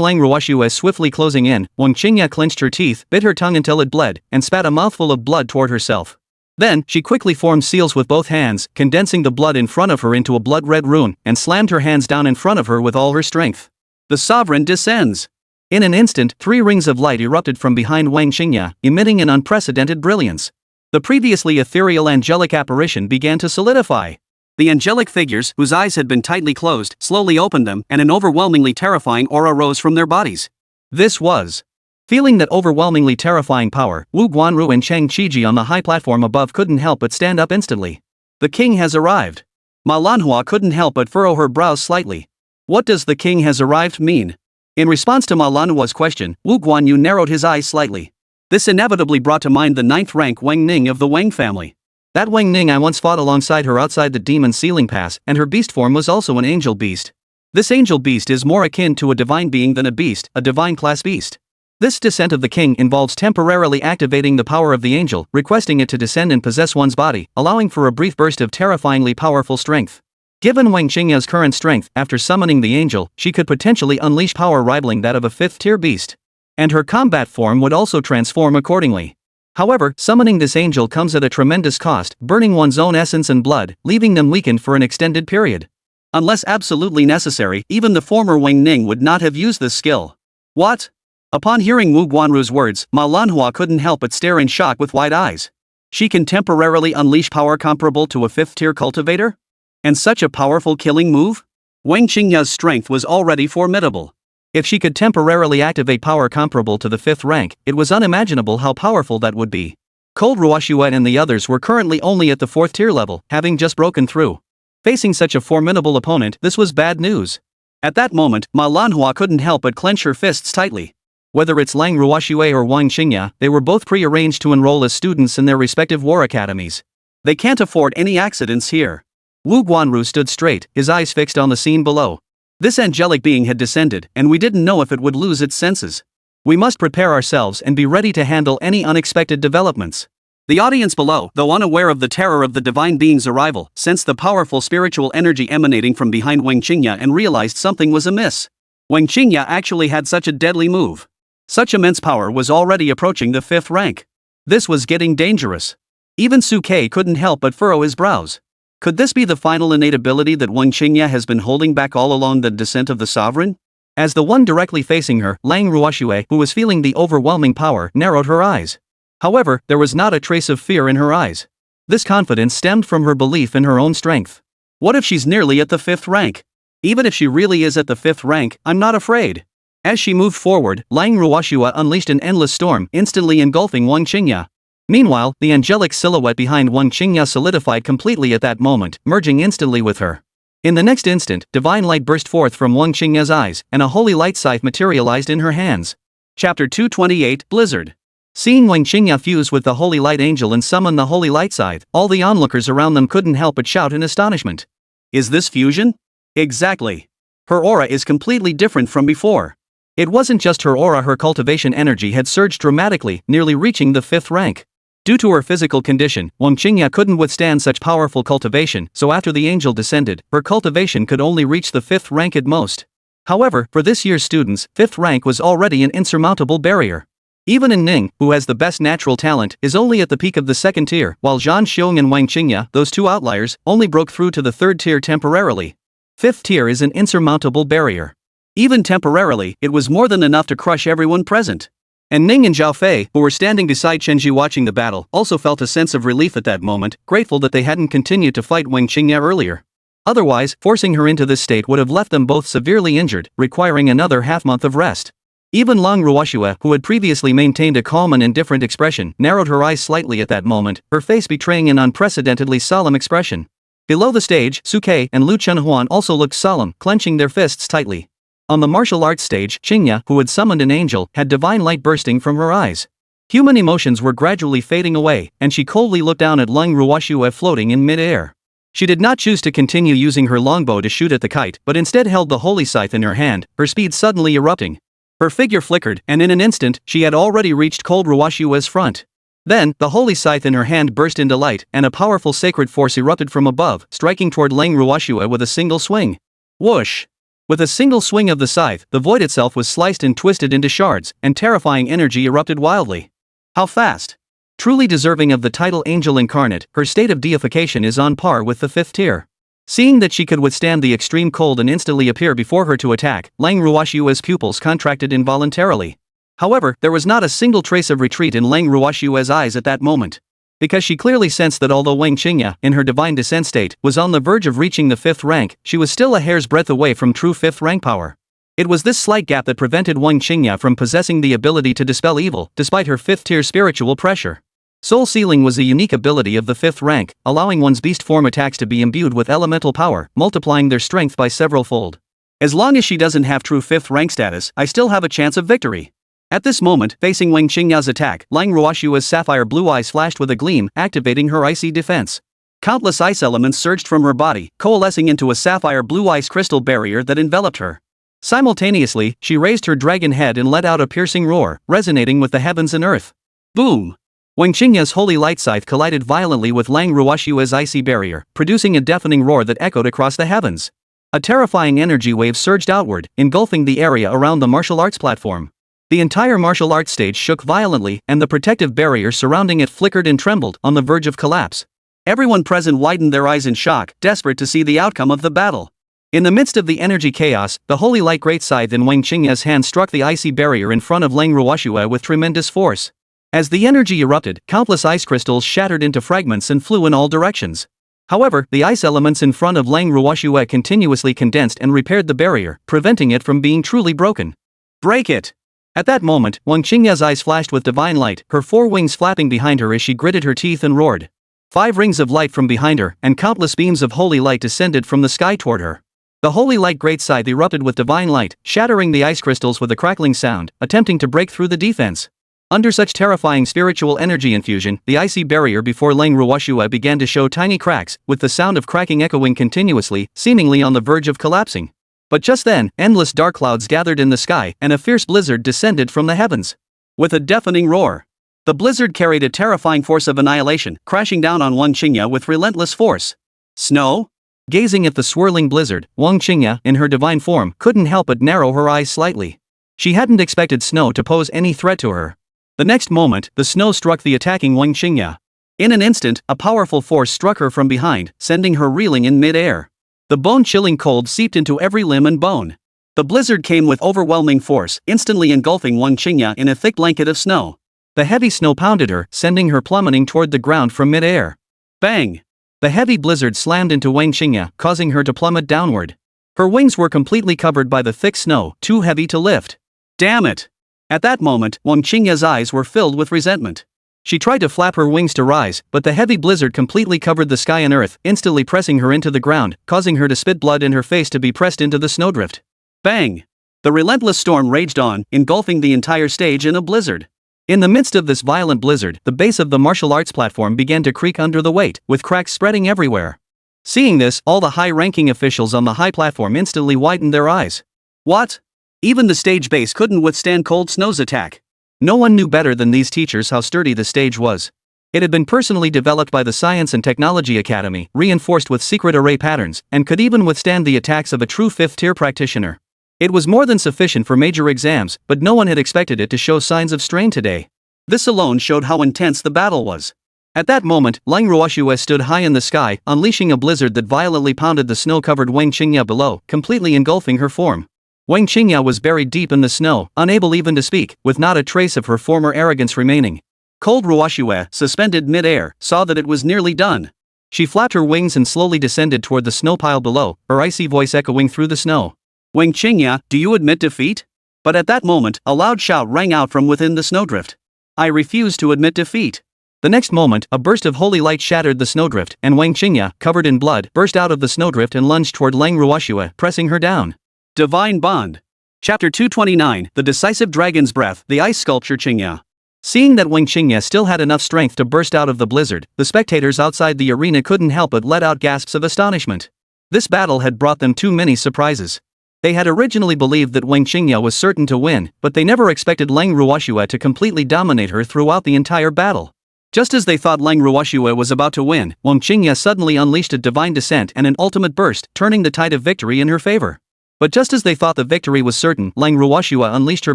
Lang Ruoxue swiftly closing in, Wang Qingya clenched her teeth, bit her tongue until it bled, and spat a mouthful of blood toward herself. Then, she quickly formed seals with both hands, condensing the blood in front of her into a blood-red rune, and slammed her hands down in front of her with all her strength. The sovereign descends. In an instant, 3 rings of light erupted from behind Wang Qingya, emitting an unprecedented brilliance. The previously ethereal angelic apparition began to solidify. The angelic figures, whose eyes had been tightly closed, slowly opened them, and an overwhelmingly terrifying aura rose from their bodies. This was. Feeling that overwhelmingly terrifying power, Wu Guanru and Chang Qiji on the high platform above couldn't help but stand up instantly. The king has arrived. Manhwa couldn't help but furrow her brows slightly. What does the king has arrived mean? In response to Manhwa's question, Wu Guanyu narrowed his eyes slightly. This inevitably brought to mind the 9th rank Wang Ning of the Wang family. That Wang Ning I once fought alongside her outside the demon ceiling pass, and her beast form was also an angel beast. This angel beast is more akin to a divine being than a beast, a divine class beast. This descent of the king involves temporarily activating the power of the angel, requesting it to descend and possess one's body, allowing for a brief burst of terrifyingly powerful strength. Given Wang Qingya's current strength, after summoning the angel, she could potentially unleash power rivaling that of a 5th-tier beast. And her combat form would also transform accordingly. However, summoning this angel comes at a tremendous cost, burning one's own essence and blood, leaving them weakened for an extended period. Unless absolutely necessary, even the former Wang Ning would not have used this skill. What? Upon hearing Wu Guanru's words, Manhwa couldn't help but stare in shock with wide eyes. She can temporarily unleash power comparable to a 5th-tier cultivator? And such a powerful killing move? Wang Qingya's strength was already formidable. If she could temporarily activate power comparable to the 5th rank, it was unimaginable how powerful that would be. Cold Ruoshuet and the others were currently only at the 4th tier level, having just broken through. Facing such a formidable opponent, this was bad news. At that moment, Manhwa couldn't help but clench her fists tightly. Whether it's Lang Ruoshuet or Wang Qingya, they were both pre-arranged to enroll as students in their respective war academies. They can't afford any accidents here. Wu Guanru stood straight, his eyes fixed on the scene below. This angelic being had descended, and we didn't know if it would lose its senses. We must prepare ourselves and be ready to handle any unexpected developments. The audience below, though unaware of the terror of the divine being's arrival, sensed the powerful spiritual energy emanating from behind Wang Qingya and realized something was amiss. Wang Qingya actually had such a deadly move. Such immense power was already approaching the 5th rank. This was getting dangerous. Even Suke couldn't help but furrow his brows. Could this be the final innate ability that Wang Qingya has been holding back all along, the descent of the sovereign? As the one directly facing her, Lang Ruoshuet, who was feeling the overwhelming power, narrowed her eyes. However, there was not a trace of fear in her eyes. This confidence stemmed from her belief in her own strength. What if she's nearly at the 5th rank? Even if she really is at the 5th rank, I'm not afraid. As she moved forward, Lang Ruoshuet unleashed an endless storm, instantly engulfing Wang Qingya. Meanwhile, the angelic silhouette behind Wang Qingya solidified completely at that moment, merging instantly with her. In the next instant, divine light burst forth from Wang Qingya's eyes, and a holy light scythe materialized in her hands. Chapter 228, Blizzard. Seeing Wang Qingya fuse with the holy light angel and summon the holy light scythe, all the onlookers around them couldn't help but shout in astonishment. Is this fusion? Exactly. Her aura is completely different from before. It wasn't just her aura, her cultivation energy had surged dramatically, nearly reaching the 5th rank. Due to her physical condition, Wang Qingya couldn't withstand such powerful cultivation, so after the angel descended, her cultivation could only reach the 5th rank at most. However, for this year's students, 5th rank was already an insurmountable barrier. Even in Ning, who has the best natural talent, is only at the peak of the 2nd tier, while Zhan Xiong and Wang Qingya, those two outliers, only broke through to the 3rd tier temporarily. 5th tier is an insurmountable barrier. Even temporarily, it was more than enough to crush everyone present. And Ning and Zhao Fei, who were standing beside Chenji watching the battle, also felt a sense of relief at that moment, grateful that they hadn't continued to fight Wang Qingya earlier. Otherwise, forcing her into this state would have left them both severely injured, requiring another half-month of rest. Even Lang Ruoshuet, who had previously maintained a calm and indifferent expression, narrowed her eyes slightly at that moment, her face betraying an unprecedentedly solemn expression. Below the stage, Suke and Lu Chenhuan also looked solemn, clenching their fists tightly. On the martial arts stage, Qingya, who had summoned an angel, had divine light bursting from her eyes. Human emotions were gradually fading away, and she coldly looked down at Lang Ruoshuet floating in mid-air. She did not choose to continue using her longbow to shoot at the kite, but instead held the holy scythe in her hand, her speed suddenly erupting. Her figure flickered, and in an instant, she had already reached Cold Ruoshuet's front. Then, the holy scythe in her hand burst into light, and a powerful sacred force erupted from above, striking toward Lang Ruoshuet with a single swing. Whoosh! With a single swing of the scythe, the void itself was sliced and twisted into shards, and terrifying energy erupted wildly. How fast! Truly deserving of the title Angel Incarnate, her state of deification is on par with the 5th tier. Seeing that she could withstand the extreme cold and instantly appear before her to attack, Lang Ruoshua's pupils contracted involuntarily. However, there was not a single trace of retreat in Lang Ruoshua's eyes at that moment. Because she clearly sensed that although Wang Qingya, in her divine descent state, was on the verge of reaching the 5th rank, she was still a hair's breadth away from true 5th rank power. It was this slight gap that prevented Wang Qingya from possessing the ability to dispel evil, despite her 5th tier spiritual pressure. Soul Sealing was a unique ability of the 5th rank, allowing one's beast form attacks to be imbued with elemental power, multiplying their strength by several fold. As long as she doesn't have true 5th rank status, I still have a chance of victory. At this moment, facing Wang Qingya's attack, Lang Ruoshua's sapphire blue eyes flashed with a gleam, activating her icy defense. Countless ice elements surged from her body, coalescing into a sapphire blue ice crystal barrier that enveloped her. Simultaneously, she raised her dragon head and let out a piercing roar, resonating with the heavens and earth. Boom! Wang Qingya's holy light scythe collided violently with Lang Ruoshua's icy barrier, producing a deafening roar that echoed across the heavens. A terrifying energy wave surged outward, engulfing the area around the martial arts platform. The entire martial arts stage shook violently, and the protective barrier surrounding it flickered and trembled, on the verge of collapse. Everyone present widened their eyes in shock, desperate to see the outcome of the battle. In the midst of the energy chaos, the holy light great scythe in Wang Qingya's hand struck the icy barrier in front of Lang Ruoshua with tremendous force. As the energy erupted, countless ice crystals shattered into fragments and flew in all directions. However, the ice elements in front of Lang Ruoshua continuously condensed and repaired the barrier, preventing it from being truly broken. Break it! At that moment, Wang Qingya's eyes flashed with divine light, her 4 wings flapping behind her as she gritted her teeth and roared. 5 rings of light from behind her, and countless beams of holy light descended from the sky toward her. The holy light great scythe erupted with divine light, shattering the ice crystals with a crackling sound, attempting to break through the defense. Under such terrifying spiritual energy infusion, the icy barrier before Lang Ruoshua began to show tiny cracks, with the sound of cracking echoing continuously, seemingly on the verge of collapsing. But just then, endless dark clouds gathered in the sky, and a fierce blizzard descended from the heavens. With a deafening roar, the blizzard carried a terrifying force of annihilation, crashing down on Wang Qingya with relentless force. Snow? Gazing at the swirling blizzard, Wang Qingya, in her divine form, couldn't help but narrow her eyes slightly. She hadn't expected snow to pose any threat to her. The next moment, the snow struck the attacking Wang Qingya. In an instant, a powerful force struck her from behind, sending her reeling in mid-air. The bone-chilling cold seeped into every limb and bone. The blizzard came with overwhelming force, instantly engulfing Wang Qingya in a thick blanket of snow. The heavy snow pounded her, sending her plummeting toward the ground from mid-air. Bang! The heavy blizzard slammed into Wang Qingya, causing her to plummet downward. Her wings were completely covered by the thick snow, too heavy to lift. Damn it! At that moment, Wang Qingya's eyes were filled with resentment. She tried to flap her wings to rise, but the heavy blizzard completely covered the sky and earth, instantly pressing her into the ground, causing her to spit blood and her face to be pressed into the snowdrift. Bang! The relentless storm raged on, engulfing the entire stage in a blizzard. In the midst of this violent blizzard, the base of the martial arts platform began to creak under the weight, with cracks spreading everywhere. Seeing this, all the high-ranking officials on the high platform instantly widened their eyes. What? Even the stage base couldn't withstand Cold Snow's attack. No one knew better than these teachers how sturdy the stage was. It had been personally developed by the Science and Technology Academy, reinforced with secret array patterns, and could even withstand the attacks of a true 5th-tier practitioner. It was more than sufficient for major exams, but no one had expected it to show signs of strain today. This alone showed how intense the battle was. At that moment, Lang Ruoshua stood high in the sky, unleashing a blizzard that violently pounded the snow-covered Wang Qingya below, completely engulfing her form. Wang Qingya was buried deep in the snow, unable even to speak, with not a trace of her former arrogance remaining. Cold Ruoshua, suspended mid-air, saw that it was nearly done. She flapped her wings and slowly descended toward the snow pile below, her icy voice echoing through the snow. Wang Qingya, do you admit defeat? But at that moment, a loud shout rang out from within the snowdrift. I refuse to admit defeat. The next moment, a burst of holy light shattered the snowdrift, and Wang Qingya, covered in blood, burst out of the snowdrift and lunged toward Lang Ruoshua, pressing her down. Divine Bond. Chapter 229, The Decisive Dragon's Breath, the Ice Sculpture Qingya. Seeing that Wang Qingya still had enough strength to burst out of the blizzard, the spectators outside the arena couldn't help but let out gasps of astonishment. This battle had brought them too many surprises. They had originally believed that Wang Qingya was certain to win, but they never expected Lang Ruoshua to completely dominate her throughout the entire battle. Just as they thought Lang Ruoshua was about to win, Wang Qingya suddenly unleashed a divine descent and an ultimate burst, turning the tide of victory in her favor. But just as they thought the victory was certain, Lang Ruoshua unleashed her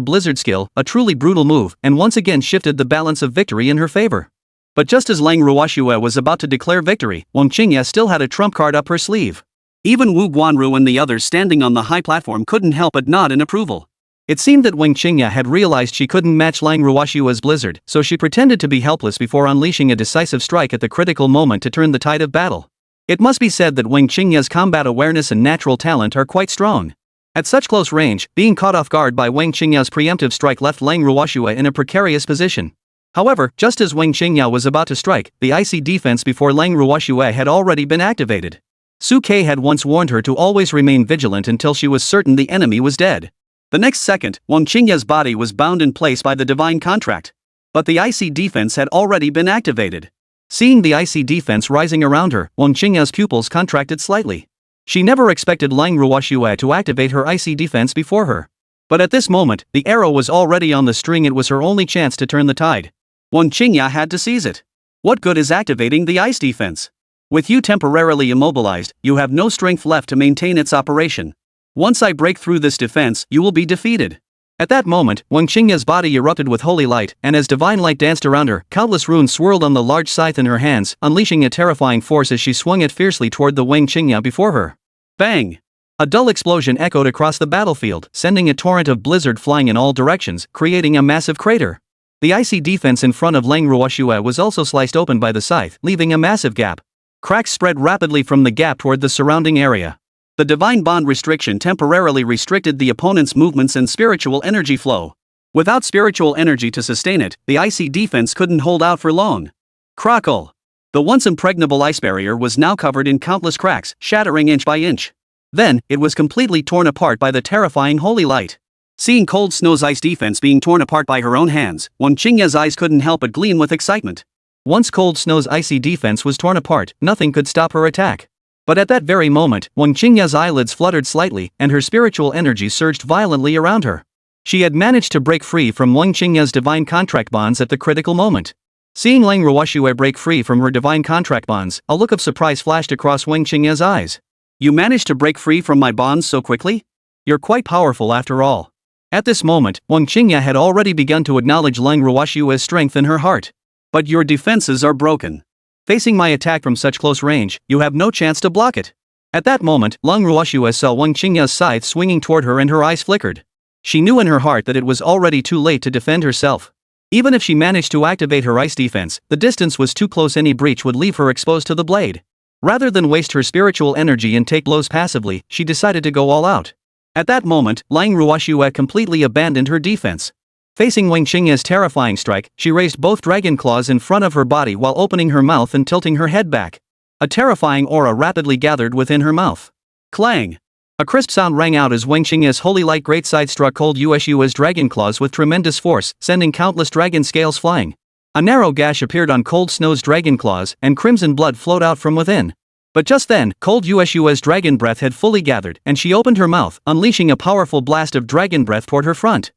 blizzard skill, a truly brutal move, and once again shifted the balance of victory in her favor. But just as Lang Ruoshua was about to declare victory, Wang Qingya still had a trump card up her sleeve. Even Wu Guanru and the others standing on the high platform couldn't help but nod in approval. It seemed that Wang Qingya had realized she couldn't match Lang Ruoshua's blizzard, so she pretended to be helpless before unleashing a decisive strike at the critical moment to turn the tide of battle. It must be said that Wang Qingya's combat awareness and natural talent are quite strong. At such close range, being caught off guard by Wang Qingya's preemptive strike left Lang Ruoshua in a precarious position. However, just as Wang Qingya was about to strike, the icy defense before Lang Ruoshua had already been activated. Su Ke had once warned her to always remain vigilant until she was certain the enemy was dead. The next second, Wang Qingya's body was bound in place by the divine contract. But the icy defense had already been activated. Seeing the icy defense rising around her, Wang Qingya's pupils contracted slightly. She never expected Lang Ruoshua to activate her icy defense before her. But at this moment, the arrow was already on the string. It was her only chance to turn the tide. Wang Qingya had to seize it. What good is activating the ice defense? With you temporarily immobilized, you have no strength left to maintain its operation. Once I break through this defense, you will be defeated. At that moment, Wang Qingya's body erupted with holy light, and as divine light danced around her, countless runes swirled on the large scythe in her hands, unleashing a terrifying force as she swung it fiercely toward the Wang Qingya before her. Bang! A dull explosion echoed across the battlefield, sending a torrent of blizzard flying in all directions, creating a massive crater. The icy defense in front of Lang Ruoshua was also sliced open by the scythe, leaving a massive gap. Cracks spread rapidly from the gap toward the surrounding area. The divine bond restriction temporarily restricted the opponent's movements and spiritual energy flow. Without spiritual energy to sustain it, the icy defense couldn't hold out for long. Crackle! The once impregnable ice barrier was now covered in countless cracks, shattering inch by inch. Then, it was completely torn apart by the terrifying holy light. Seeing Cold Snow's ice defense being torn apart by her own hands, Wang Qingya's eyes couldn't help but gleam with excitement. Once Cold Snow's icy defense was torn apart, nothing could stop her attack. But at that very moment, Wang Qingya's eyelids fluttered slightly, and her spiritual energy surged violently around her. She had managed to break free from Wang Qingya's divine contract bonds at the critical moment. Seeing Lang Ruoshua break free from her divine contract bonds, a look of surprise flashed across Wang Qingya's eyes. You managed to break free from my bonds so quickly? You're quite powerful after all. At this moment, Wang Qingya had already begun to acknowledge Lang Ruoshua's strength in her heart. But your defenses are broken. Facing my attack from such close range, you have no chance to block it. At that moment, Lang Ruoshua saw Wang Qingya's scythe swinging toward her and her eyes flickered. She knew in her heart that it was already too late to defend herself. Even if she managed to activate her ice defense, the distance was too close. Any breach would leave her exposed to the blade. Rather than waste her spiritual energy and take blows passively, she decided to go all out. At that moment, Lang Ruoshua completely abandoned her defense. Facing Wang Qingya's terrifying strike, she raised both dragon claws in front of her body while opening her mouth and tilting her head back. A terrifying aura rapidly gathered within her mouth. Clang! A crisp sound rang out as Wang Qingya's holy light great side struck Cold Yueshua's dragon claws with tremendous force, sending countless dragon scales flying. A narrow gash appeared on Cold Snow's dragon claws, and crimson blood flowed out from within. But just then, Cold Yueshua's dragon breath had fully gathered, and she opened her mouth, unleashing a powerful blast of dragon breath toward her front.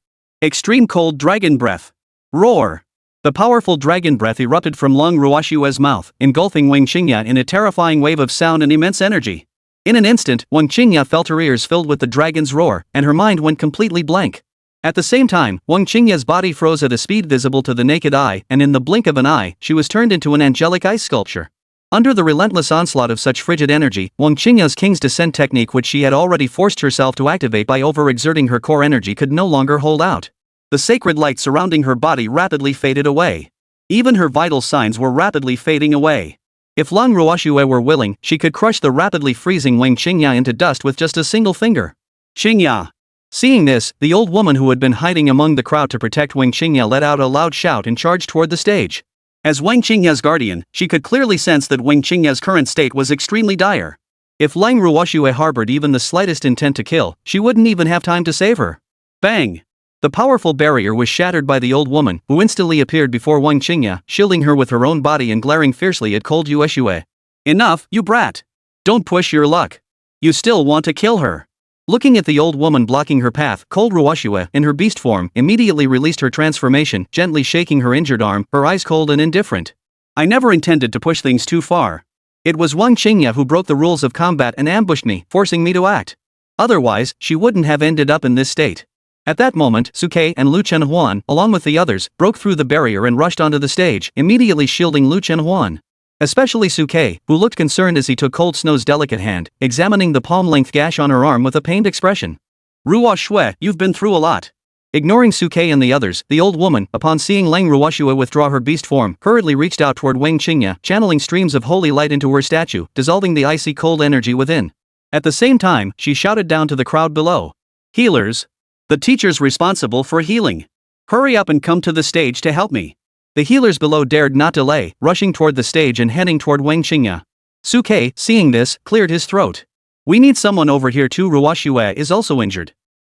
Extreme cold dragon breath. Roar! The powerful dragon breath erupted from Lang Ruoshua's mouth, engulfing Wang Qingya in a terrifying wave of sound and immense energy. In an instant, Wang Qingya felt her ears filled with the dragon's roar, and her mind went completely blank. At the same time, Wang Qingya's body froze at a speed visible to the naked eye, and in the blink of an eye, she was turned into an angelic ice sculpture. Under the relentless onslaught of such frigid energy, Wang Qingya's King's Descent technique, which she had already forced herself to activate by overexerting her core energy, could no longer hold out. The sacred light surrounding her body rapidly faded away. Even her vital signs were rapidly fading away. If Lang Ruoshua were willing, she could crush the rapidly freezing Wang Qingya into dust with just a single finger. Qingya! Seeing this, the old woman who had been hiding among the crowd to protect Wang Qingya let out a loud shout and charged toward the stage. As Wang Qingya's guardian, she could clearly sense that Wang Qingya's current state was extremely dire. If Lang Ruoshua harbored even the slightest intent to kill, she wouldn't even have time to save her. Bang! The powerful barrier was shattered by the old woman, who instantly appeared before Wang Qingya, shielding her with her own body and glaring fiercely at Cold Yueshua. Enough, you brat! Don't push your luck. You still want to kill her. Looking at the old woman blocking her path, Cold Ruoshua, in her beast form, immediately released her transformation, gently shaking her injured arm, her eyes cold and indifferent. I never intended to push things too far. It was Wang Qingya who broke the rules of combat and ambushed me, forcing me to act. Otherwise, she wouldn't have ended up in this state. At that moment, Su Ke and Lu Chenhuan, along with the others, broke through the barrier and rushed onto the stage, immediately shielding Lu Chenhuan. Especially Suke, who looked concerned as he took Cold Snow's delicate hand, examining the palm-length gash on her arm with a pained expression. Ruo Shui, you've been through a lot. Ignoring Suke and the others, the old woman, upon seeing Lang Ruoshua withdraw her beast form, hurriedly reached out toward Wang Qingya, channeling streams of holy light into her statue, dissolving the icy cold energy within. At the same time, she shouted down to the crowd below. Healers. The teachers responsible for healing. Hurry up and come to the stage to help me. The healers below dared not delay, rushing toward the stage and heading toward Wang Qingya. Suke, seeing this, cleared his throat. We need someone over here too. Ruoshua is also injured.